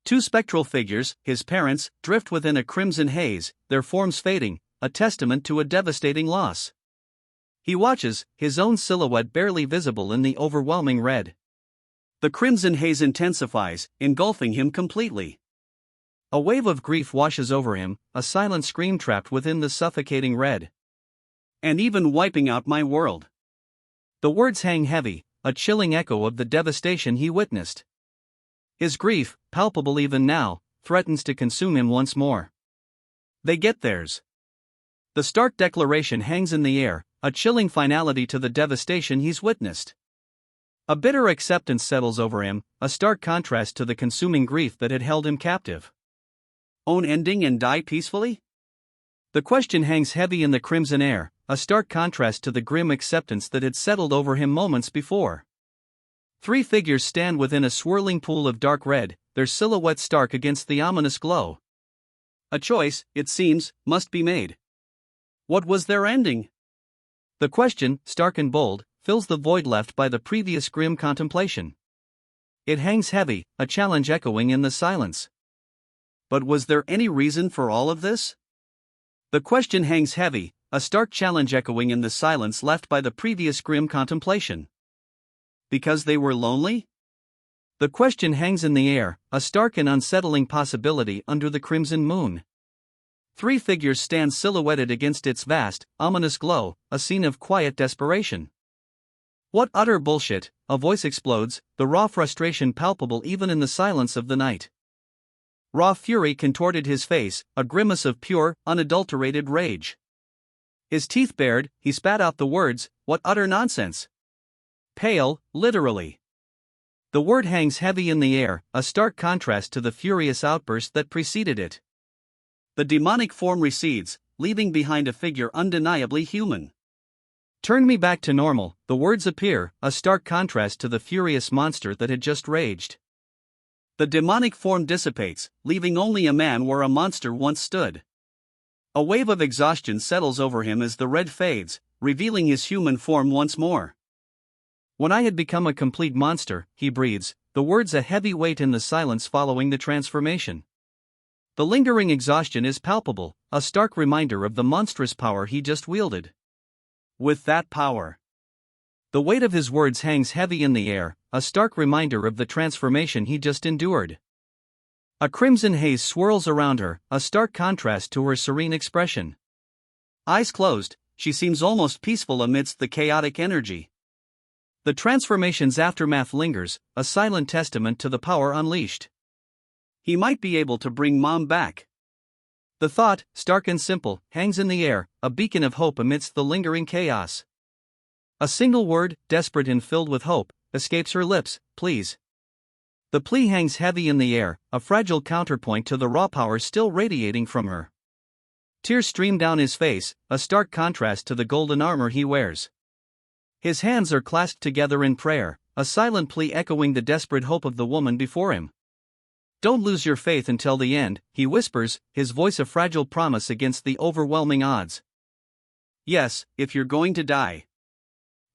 Two spectral figures, his parents, drift within a crimson haze, their forms fading, a testament to a devastating loss. He watches, his own silhouette barely visible in the overwhelming red. The crimson haze intensifies, engulfing him completely. A wave of grief washes over him, a silent scream trapped within the suffocating red. And even wiping out my world. The words hang heavy, a chilling echo of the devastation he witnessed. His grief, palpable even now, threatens to consume him once more. They get theirs. The stark declaration hangs in the air, a chilling finality to the devastation he's witnessed. A bitter acceptance settles over him, a stark contrast to the consuming grief that had held him captive. Own ending and die peacefully? The question hangs heavy in the crimson air, a stark contrast to the grim acceptance that had settled over him moments before. Three figures stand within a swirling pool of dark red, their silhouettes stark against the ominous glow. A choice, it seems, must be made. What was their ending? The question, stark and bold, fills the void left by the previous grim contemplation. It hangs heavy, a challenge echoing in the silence. But was there any reason for all of this? The question hangs heavy, a stark challenge echoing in the silence left by the previous grim contemplation. Because they were lonely? The question hangs in the air, a stark and unsettling possibility under the crimson moon. Three figures stand silhouetted against its vast, ominous glow, a scene of quiet desperation. What utter bullshit, a voice explodes, the raw frustration palpable even in the silence of the night. Raw fury contorted his face, a grimace of pure, unadulterated rage. His teeth bared, he spat out the words, "What utter nonsense!" Pale, literally. The word hangs heavy in the air, a stark contrast to the furious outburst that preceded it. The demonic form recedes, leaving behind a figure undeniably human. "Turn me back to normal," the words appear, a stark contrast to the furious monster that had just raged. The demonic form dissipates, leaving only a man where a monster once stood. A wave of exhaustion settles over him as the red fades, revealing his human form once more. "When I had become a complete monster," he breathes, the words a heavy weight in the silence following the transformation. The lingering exhaustion is palpable, a stark reminder of the monstrous power he just wielded. With that power, the weight of his words hangs heavy in the air, a stark reminder of the transformation he just endured. A crimson haze swirls around her, a stark contrast to her serene expression. Eyes closed, she seems almost peaceful amidst the chaotic energy. The transformation's aftermath lingers, a silent testament to the power unleashed. He might be able to bring Mom back. The thought, stark and simple, hangs in the air, a beacon of hope amidst the lingering chaos. A single word, desperate and filled with hope, escapes her lips, "Please." The plea hangs heavy in the air, a fragile counterpoint to the raw power still radiating from her. Tears stream down his face, a stark contrast to the golden armor he wears. His hands are clasped together in prayer, a silent plea echoing the desperate hope of the woman before him. "Don't lose your faith until the end," he whispers, his voice a fragile promise against the overwhelming odds. "Yes, if you're going to die."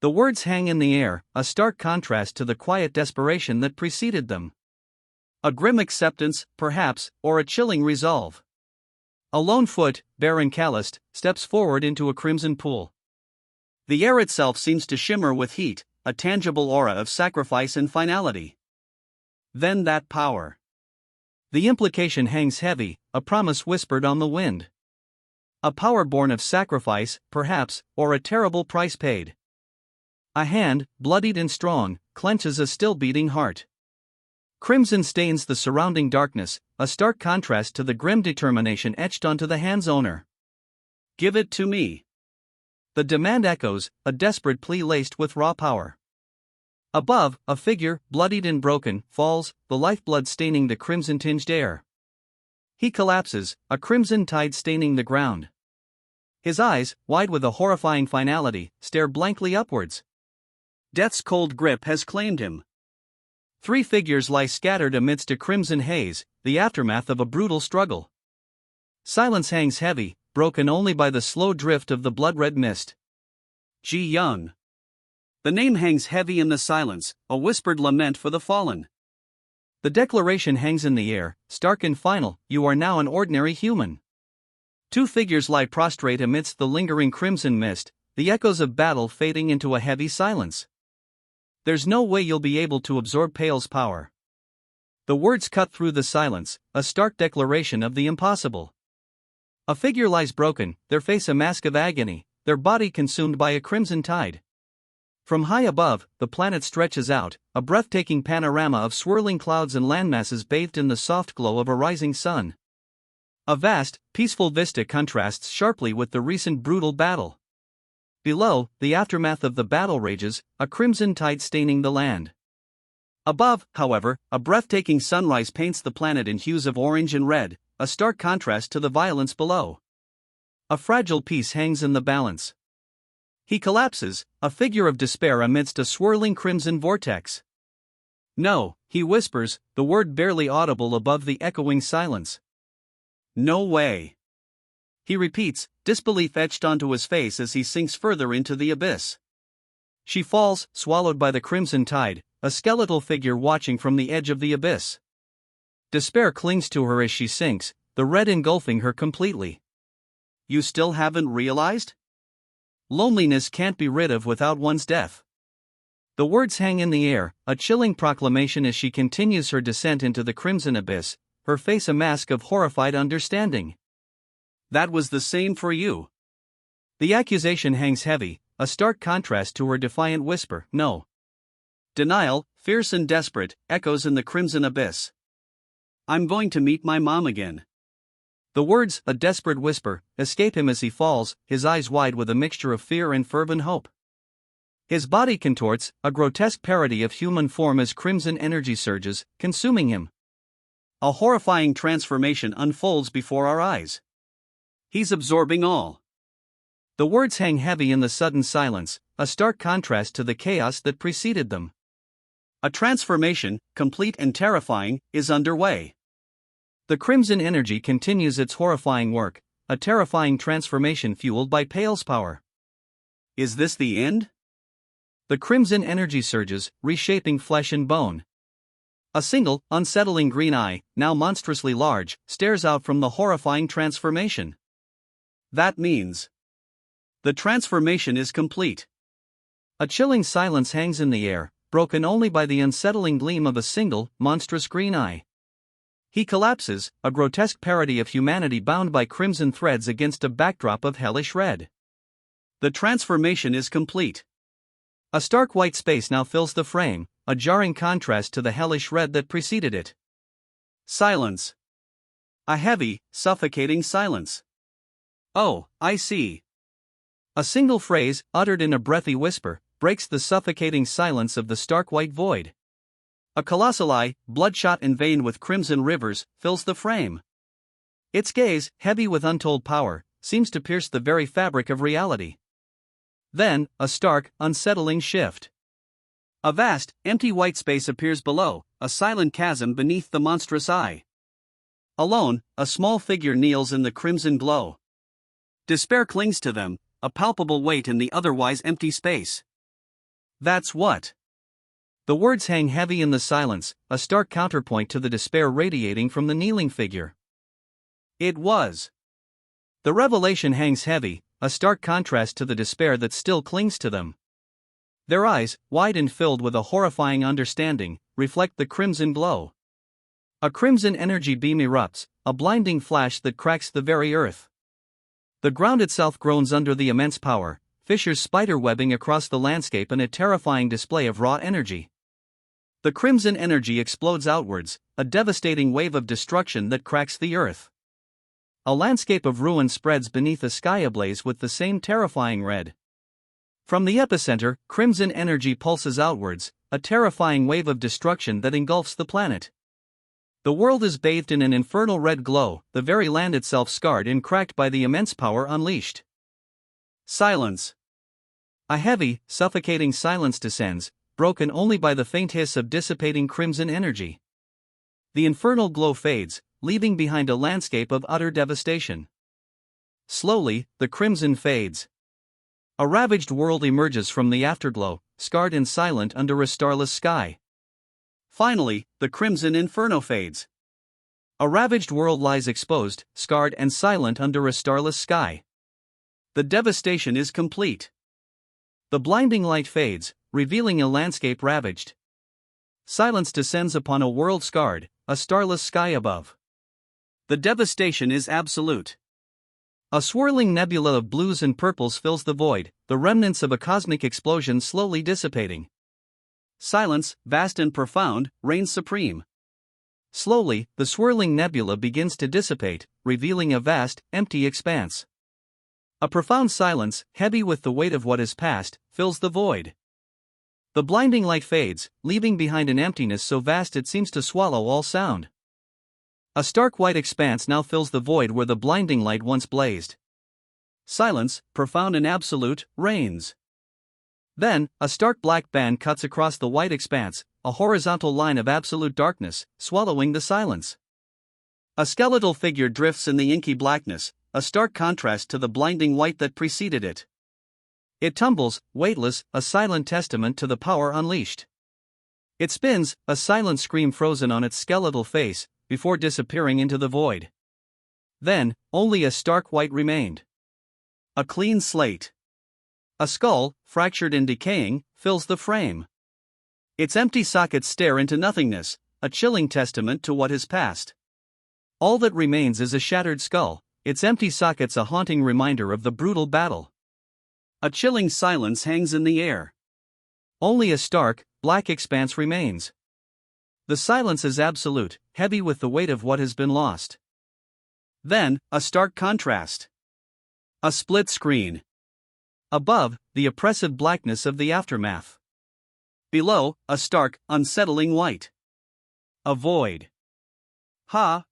The words hang in the air, a stark contrast to the quiet desperation that preceded them. A grim acceptance, perhaps, or a chilling resolve. A lone foot, bare and calloused, steps forward into a crimson pool. The air itself seems to shimmer with heat, a tangible aura of sacrifice and finality. Then that power. The implication hangs heavy, a promise whispered on the wind. A power born of sacrifice, perhaps, or a terrible price paid. A hand, bloodied and strong, clenches a still-beating heart. Crimson stains the surrounding darkness, a stark contrast to the grim determination etched onto the hand's owner. "Give it to me." The demand echoes, a desperate plea laced with raw power. Above, a figure, bloodied and broken, falls, the lifeblood staining the crimson-tinged air. He collapses, a crimson tide staining the ground. His eyes, wide with a horrifying finality, stare blankly upwards. Death's cold grip has claimed him. Three figures lie scattered amidst a crimson haze, the aftermath of a brutal struggle. Silence hangs heavy, broken only by the slow drift of the blood-red mist. Ji Young. The name hangs heavy in the silence, a whispered lament for the fallen. The declaration hangs in the air, stark and final, "You are now an ordinary human." Two figures lie prostrate amidst the lingering crimson mist, the echoes of battle fading into a heavy silence. "There's no way you'll be able to absorb Pale's power." The words cut through the silence, a stark declaration of the impossible. A figure lies broken, their face a mask of agony, their body consumed by a crimson tide. From high above, the planet stretches out, a breathtaking panorama of swirling clouds and landmasses bathed in the soft glow of a rising sun. A vast, peaceful vista contrasts sharply with the recent brutal battle. Below, the aftermath of the battle rages, a crimson tide staining the land. Above, however, a breathtaking sunrise paints the planet in hues of orange and red, a stark contrast to the violence below. A fragile peace hangs in the balance. He collapses, a figure of despair amidst a swirling crimson vortex. "No," he whispers, the word barely audible above the echoing silence. "No way." He repeats, disbelief etched onto his face as he sinks further into the abyss. She falls, swallowed by the crimson tide, a skeletal figure watching from the edge of the abyss. Despair clings to her as she sinks, the red engulfing her completely. "You still haven't realized? Loneliness can't be rid of without one's death." The words hang in the air, a chilling proclamation as she continues her descent into the crimson abyss, her face a mask of horrified understanding. "That was the same for you." The accusation hangs heavy, a stark contrast to her defiant whisper, "No." Denial, fierce and desperate, echoes in the crimson abyss. I'm going to meet my mom again. The words, a desperate whisper, escape him as he falls, his eyes wide with a mixture of fear and fervent hope. His body contorts, a grotesque parody of human form as crimson energy surges, consuming him. A horrifying transformation unfolds before our eyes. He's absorbing all. The words hang heavy in the sudden silence, a stark contrast to the chaos that preceded them. A transformation, complete and terrifying, is underway. The crimson energy continues its horrifying work, a terrifying transformation fueled by Pale's power. Is this the end? The crimson energy surges, reshaping flesh and bone. A single, unsettling green eye, now monstrously large, stares out from the horrifying transformation. That means the transformation is complete. A chilling silence hangs in the air, broken only by the unsettling gleam of a single, monstrous green eye. He collapses, a grotesque parody of humanity bound by crimson threads against a backdrop of hellish red. The transformation is complete. A stark white space now fills the frame, a jarring contrast to the hellish red that preceded it. Silence. A heavy, suffocating silence. Oh, I see. A single phrase, uttered in a breathy whisper, breaks the suffocating silence of the stark white void. A colossal eye, bloodshot and veined with crimson rivers, fills the frame. Its gaze, heavy with untold power, seems to pierce the very fabric of reality. Then, a stark, unsettling shift. A vast, empty white space appears below, a silent chasm beneath the monstrous eye. Alone, a small figure kneels in the crimson glow. Despair clings to them, a palpable weight in the otherwise empty space. That's what. The words hang heavy in the silence, a stark counterpoint to the despair radiating from the kneeling figure. It was. The revelation hangs heavy, a stark contrast to the despair that still clings to them. Their eyes, wide and filled with a horrifying understanding, reflect the crimson glow. A crimson energy beam erupts, a blinding flash that cracks the very earth. The ground itself groans under the immense power, fissures spider-webbing across the landscape in a terrifying display of raw energy. The crimson energy explodes outwards, a devastating wave of destruction that cracks the earth. A landscape of ruin spreads beneath a sky ablaze with the same terrifying red. From the epicenter, crimson energy pulses outwards, a terrifying wave of destruction that engulfs the planet. The world is bathed in an infernal red glow, the very land itself scarred and cracked by the immense power unleashed. Silence. A heavy, suffocating silence descends, broken only by the faint hiss of dissipating crimson energy. The infernal glow fades, leaving behind a landscape of utter devastation. Slowly, the crimson fades. A ravaged world emerges from the afterglow, scarred and silent under a starless sky. Finally, the crimson inferno fades. A ravaged world lies exposed, scarred and silent under a starless sky. The devastation is complete. The blinding light fades, revealing a landscape ravaged. Silence descends upon a world scarred, a starless sky above. The devastation is absolute. A swirling nebula of blues and purples fills the void, the remnants of a cosmic explosion slowly dissipating. Silence, vast and profound, reigns supreme. Slowly, the swirling nebula begins to dissipate, revealing a vast, empty expanse. A profound silence, heavy with the weight of what is past, fills the void. The blinding light fades, leaving behind an emptiness so vast it seems to swallow all sound. A stark white expanse now fills the void where the blinding light once blazed. Silence, profound and absolute, reigns. Then, a stark black band cuts across the white expanse, a horizontal line of absolute darkness, swallowing the silence. A skeletal figure drifts in the inky blackness, a stark contrast to the blinding white that preceded it. It tumbles, weightless, a silent testament to the power unleashed. It spins, a silent scream frozen on its skeletal face, before disappearing into the void. Then, only a stark white remained. A clean slate. A skull, fractured and decaying, fills the frame. Its empty sockets stare into nothingness, a chilling testament to what is past. All that remains is a shattered skull, its empty sockets a haunting reminder of the brutal battle. A chilling silence hangs in the air. Only a stark, black expanse remains. The silence is absolute, heavy with the weight of what has been lost. Then, a stark contrast. A split screen. Above, the oppressive blackness of the aftermath. Below, a stark, unsettling white. A void. Ha!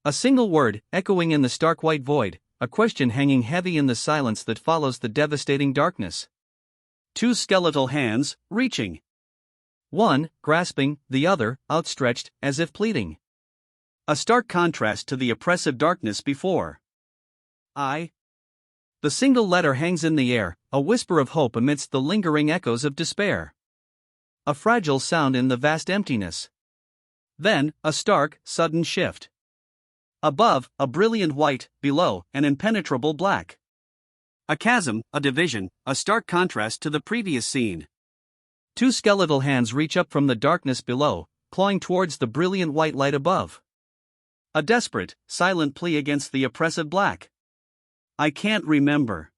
A single word, echoing in the stark white void, a question hanging heavy in the silence that follows the devastating darkness. Two skeletal hands, reaching. One, grasping, the other, outstretched, as if pleading. A stark contrast to the oppressive darkness before. I. The single letter hangs in the air, a whisper of hope amidst the lingering echoes of despair. A fragile sound in the vast emptiness. Then, a stark, sudden shift. Above, a brilliant white, below, an impenetrable black. A chasm, a division, a stark contrast to the previous scene. Two skeletal hands reach up from the darkness below, clawing towards the brilliant white light above. A desperate, silent plea against the oppressive black. I can't remember.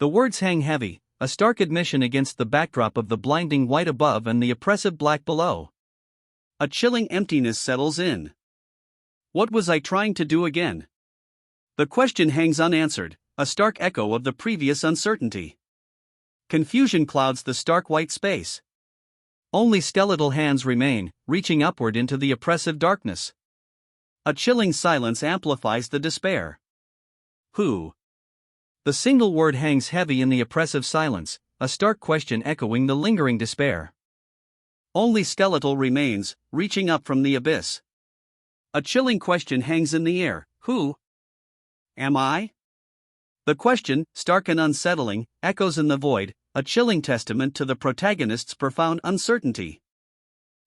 The words hang heavy, a stark admission against the backdrop of the blinding white above and the oppressive black below. A chilling emptiness settles in. What was I trying to do again? The question hangs unanswered, a stark echo of the previous uncertainty. Confusion clouds the stark white space. Only skeletal hands remain, reaching upward into the oppressive darkness. A chilling silence amplifies the despair. Who? The single word hangs heavy in the oppressive silence, a stark question echoing the lingering despair. Only skeletal remains, reaching up from the abyss. A chilling question hangs in the air. Who? Am I? The question, stark and unsettling, echoes in the void, a chilling testament to the protagonist's profound uncertainty.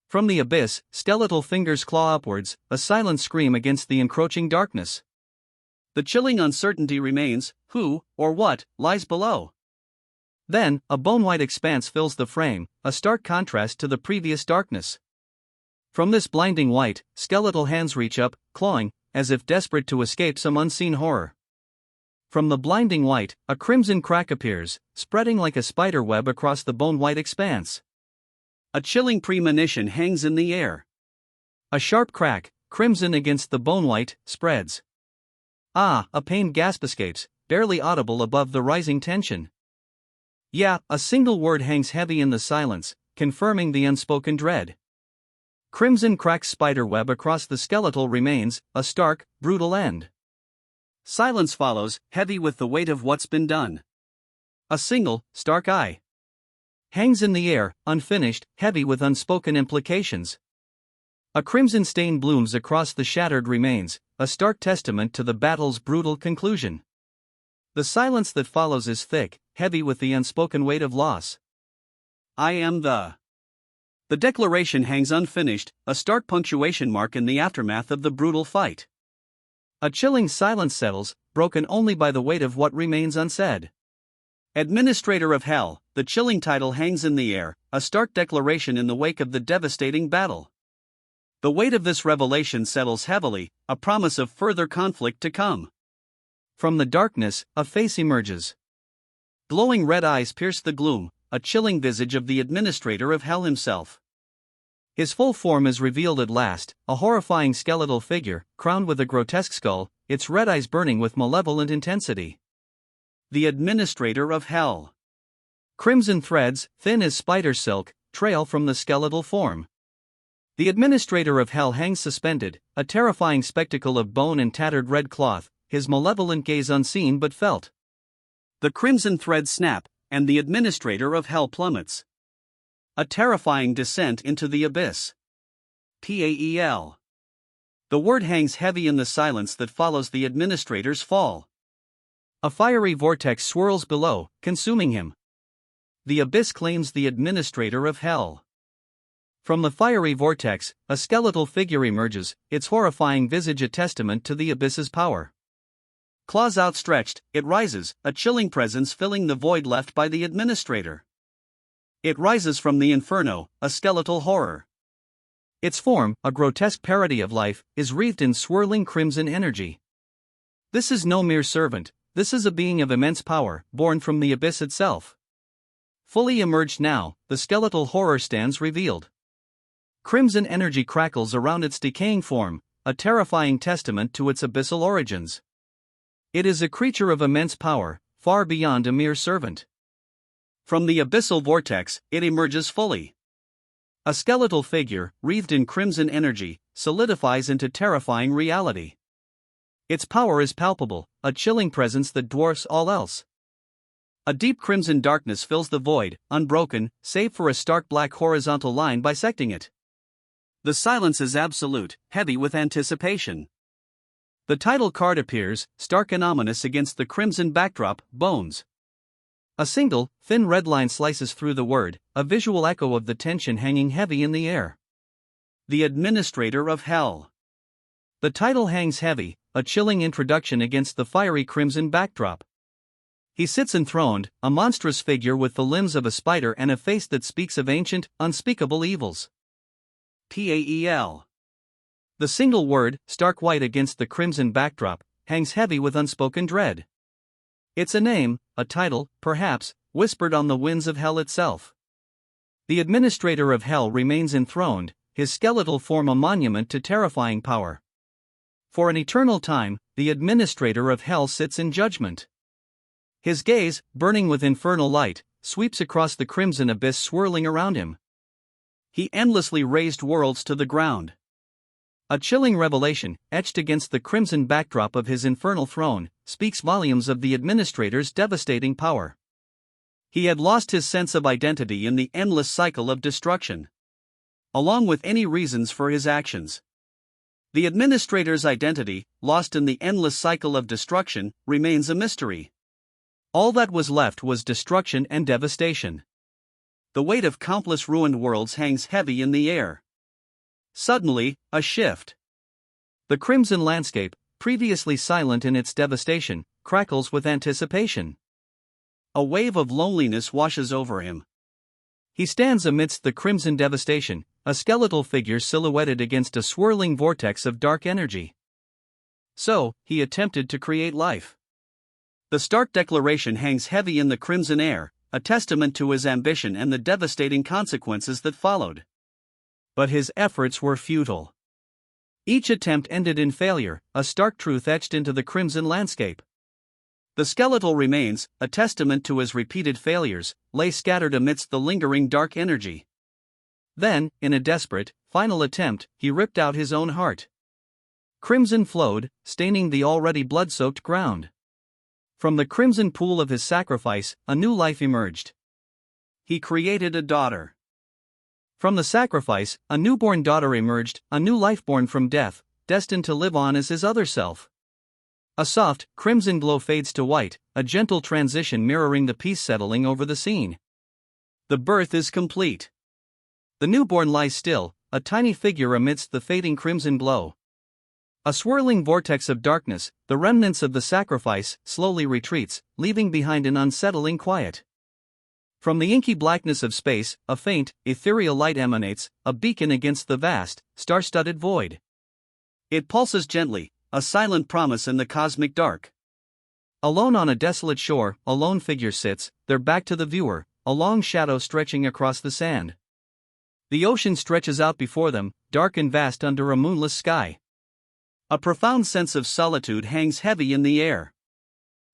From the abyss, skeletal fingers claw upwards, a silent scream against the encroaching darkness. The chilling uncertainty remains: who, or what, lies below? Then, a bone-white expanse fills the frame, a stark contrast to the previous darkness. From this blinding white, skeletal hands reach up, clawing, as if desperate to escape some unseen horror. From the blinding white, a crimson crack appears, spreading like a spider web across the bone-white expanse. A chilling premonition hangs in the air. A sharp crack, crimson against the bone-white, spreads. Ah, a pained gasp escapes, barely audible above the rising tension. Yeah, a single word hangs heavy in the silence, confirming the unspoken dread. Crimson cracks spiderweb across the skeletal remains, a stark, brutal end. Silence follows, heavy with the weight of what's been done. A single, stark eye hangs in the air, unfinished, heavy with unspoken implications. A crimson stain blooms across the shattered remains, a stark testament to the battle's brutal conclusion. The silence that follows is thick, heavy with the unspoken weight of loss. I am the declaration hangs unfinished, a stark punctuation mark in the aftermath of the brutal fight. A chilling silence settles, broken only by the weight of what remains unsaid. Administrator of Hell, the chilling title hangs in the air, a stark declaration in the wake of the devastating battle. The weight of this revelation settles heavily, a promise of further conflict to come. From the darkness, a face emerges. Glowing red eyes pierce the gloom, a chilling visage of the Administrator of Hell himself. His full form is revealed at last, a horrifying skeletal figure, crowned with a grotesque skull, its red eyes burning with malevolent intensity. The Administrator of Hell. Crimson threads, thin as spider silk, trail from the skeletal form. The Administrator of Hell hangs suspended, a terrifying spectacle of bone and tattered red cloth, his malevolent gaze unseen but felt. The crimson threads snap, and the Administrator of Hell plummets. A terrifying descent into the abyss. Pael. The word hangs heavy in the silence that follows the Administrator's fall. A fiery vortex swirls below, consuming him. The abyss claims the Administrator of Hell. From the fiery vortex, a skeletal figure emerges, its horrifying visage a testament to the abyss's power. Claws outstretched, it rises, a chilling presence filling the void left by the Administrator. It rises from the inferno, a skeletal horror. Its form, a grotesque parody of life, is wreathed in swirling crimson energy. This is no mere servant, this is a being of immense power, born from the abyss itself. Fully emerged now, the skeletal horror stands revealed. Crimson energy crackles around its decaying form, a terrifying testament to its abyssal origins. It is a creature of immense power, far beyond a mere servant. From the abyssal vortex, it emerges fully. A skeletal figure, wreathed in crimson energy, solidifies into terrifying reality. Its power is palpable, a chilling presence that dwarfs all else. A deep crimson darkness fills the void, unbroken, save for a stark black horizontal line bisecting it. The silence is absolute, heavy with anticipation. The title card appears, stark and ominous against the crimson backdrop, Bones. A single, thin red line slices through the word, a visual echo of the tension hanging heavy in the air. The Administrator of Hell. The title hangs heavy, a chilling introduction against the fiery crimson backdrop. He sits enthroned, a monstrous figure with the limbs of a spider and a face that speaks of ancient, unspeakable evils. Pael. The single word, stark white against the crimson backdrop, hangs heavy with unspoken dread. It's a name, a title, perhaps, whispered on the winds of hell itself. The Administrator of Hell remains enthroned, his skeletal form a monument to terrifying power. For an eternal time, the Administrator of Hell sits in judgment. His gaze, burning with infernal light, sweeps across the crimson abyss swirling around him. He endlessly razed worlds to the ground. A chilling revelation, etched against the crimson backdrop of his infernal throne, speaks volumes of the Administrator's devastating power. He had lost his sense of identity in the endless cycle of destruction, along with any reasons for his actions. The Administrator's identity, lost in the endless cycle of destruction, remains a mystery. All that was left was destruction and devastation. The weight of countless ruined worlds hangs heavy in the air. Suddenly, a shift. The crimson landscape, previously silent in its devastation, crackles with anticipation. A wave of loneliness washes over him. He stands amidst the crimson devastation, a skeletal figure silhouetted against a swirling vortex of dark energy. So, he attempted to create life. The stark declaration hangs heavy in the crimson air, a testament to his ambition and the devastating consequences that followed. But his efforts were futile. Each attempt ended in failure, a stark truth etched into the crimson landscape. The skeletal remains, a testament to his repeated failures, lay scattered amidst the lingering dark energy. Then, in a desperate, final attempt, he ripped out his own heart. Crimson flowed, staining the already blood-soaked ground. From the crimson pool of his sacrifice, a new life emerged. He created a daughter. From the sacrifice, a newborn daughter emerged, a new life born from death, destined to live on as his other self. A soft, crimson glow fades to white, a gentle transition mirroring the peace settling over the scene. The birth is complete. The newborn lies still, a tiny figure amidst the fading crimson glow. A swirling vortex of darkness, the remnants of the sacrifice, slowly retreats, leaving behind an unsettling quiet. From the inky blackness of space, a faint, ethereal light emanates, a beacon against the vast, star-studded void. It pulses gently, a silent promise in the cosmic dark. Alone on a desolate shore, a lone figure sits, their back to the viewer, a long shadow stretching across the sand. The ocean stretches out before them, dark and vast under a moonless sky. A profound sense of solitude hangs heavy in the air.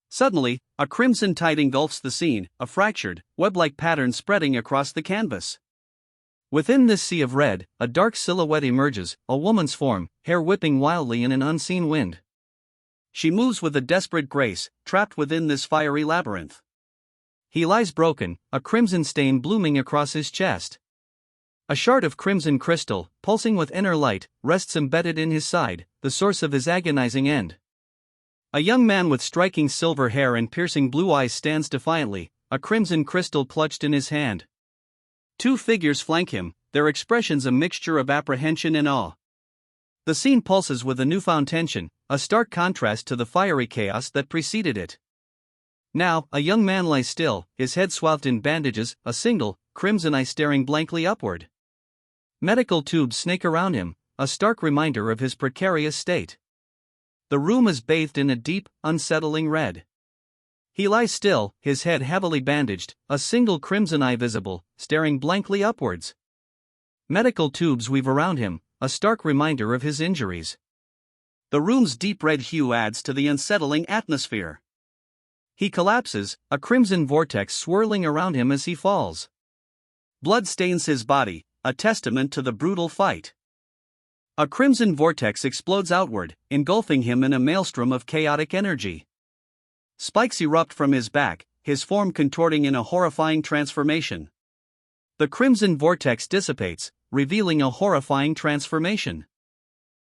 Suddenly, a crimson tide engulfs the scene, a fractured, web-like pattern spreading across the canvas. Within this sea of red, a dark silhouette emerges, a woman's form, hair whipping wildly in an unseen wind. She moves with a desperate grace, trapped within this fiery labyrinth. He lies broken, a crimson stain blooming across his chest. A shard of crimson crystal, pulsing with inner light, rests embedded in his side, the source of his agonizing end. A young man with striking silver hair and piercing blue eyes stands defiantly, a crimson crystal clutched in his hand. Two figures flank him, their expressions a mixture of apprehension and awe. The scene pulses with a newfound tension, a stark contrast to the fiery chaos that preceded it. Now, a young man lies still, his head swathed in bandages, a single, crimson eye staring blankly upward. Medical tubes snake around him, a stark reminder of his precarious state. The room is bathed in a deep, unsettling red. He lies still, his head heavily bandaged, a single crimson eye visible, staring blankly upwards. Medical tubes weave around him, a stark reminder of his injuries. The room's deep red hue adds to the unsettling atmosphere. He collapses, a crimson vortex swirling around him as he falls. Blood stains his body, a testament to the brutal fight. A crimson vortex explodes outward, engulfing him in a maelstrom of chaotic energy. Spikes erupt from his back, his form contorting in a horrifying transformation. The crimson vortex dissipates, revealing a horrifying transformation.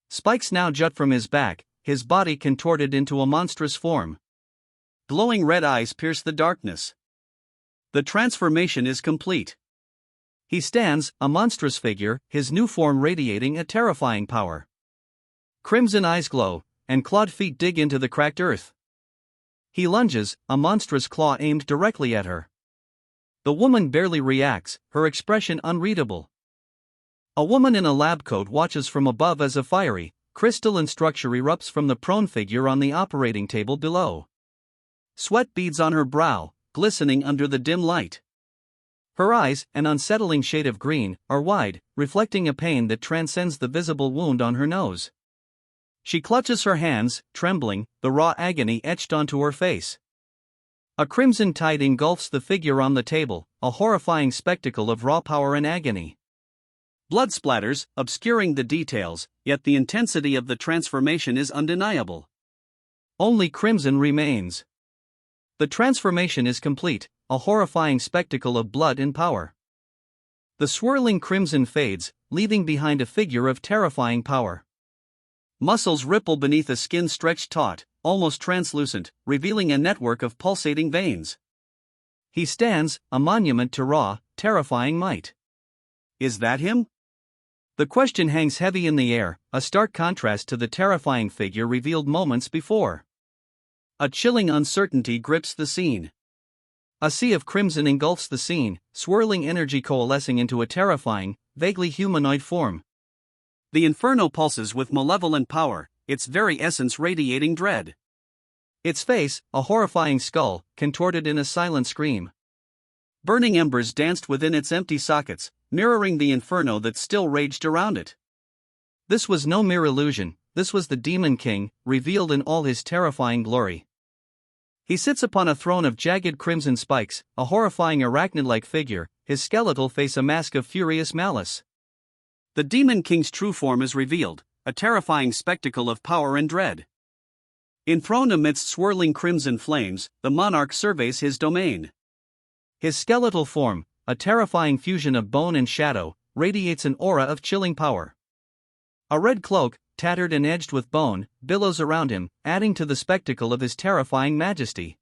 Spikes now jut from his back, his body contorted into a monstrous form. Glowing red eyes pierce the darkness. The transformation is complete. He stands, a monstrous figure, his new form radiating a terrifying power. Crimson eyes glow, and clawed feet dig into the cracked earth. He lunges, a monstrous claw aimed directly at her. The woman barely reacts, her expression unreadable. A woman in a lab coat watches from above as a fiery, crystalline structure erupts from the prone figure on the operating table below. Sweat beads on her brow, glistening under the dim light. Her eyes, an unsettling shade of green, are wide, reflecting a pain that transcends the visible wound on her nose. She clutches her hands, trembling, the raw agony etched onto her face. A crimson tide engulfs the figure on the table, a horrifying spectacle of raw power and agony. Blood splatters, obscuring the details, yet the intensity of the transformation is undeniable. Only crimson remains. The transformation is complete, a horrifying spectacle of blood and power. The swirling crimson fades, leaving behind a figure of terrifying power. Muscles ripple beneath a skin stretched taut, almost translucent, revealing a network of pulsating veins. He stands, a monument to raw, terrifying might. Is that him? The question hangs heavy in the air, a stark contrast to the terrifying figure revealed moments before. A chilling uncertainty grips the scene. A sea of crimson engulfs the scene, swirling energy coalescing into a terrifying, vaguely humanoid form. The inferno pulses with malevolent power, its very essence radiating dread. Its face, a horrifying skull, contorted in a silent scream. Burning embers danced within its empty sockets, mirroring the inferno that still raged around it. This was no mere illusion, this was the Demon King, revealed in all his terrifying glory. He sits upon a throne of jagged crimson spikes, a horrifying arachnid-like figure, his skeletal face a mask of furious malice. The Demon King's true form is revealed, a terrifying spectacle of power and dread. Enthroned amidst swirling crimson flames, the monarch surveys his domain. His skeletal form, a terrifying fusion of bone and shadow, radiates an aura of chilling power. A red cloak, tattered and edged with bone, billows around him, adding to the spectacle of his terrifying majesty.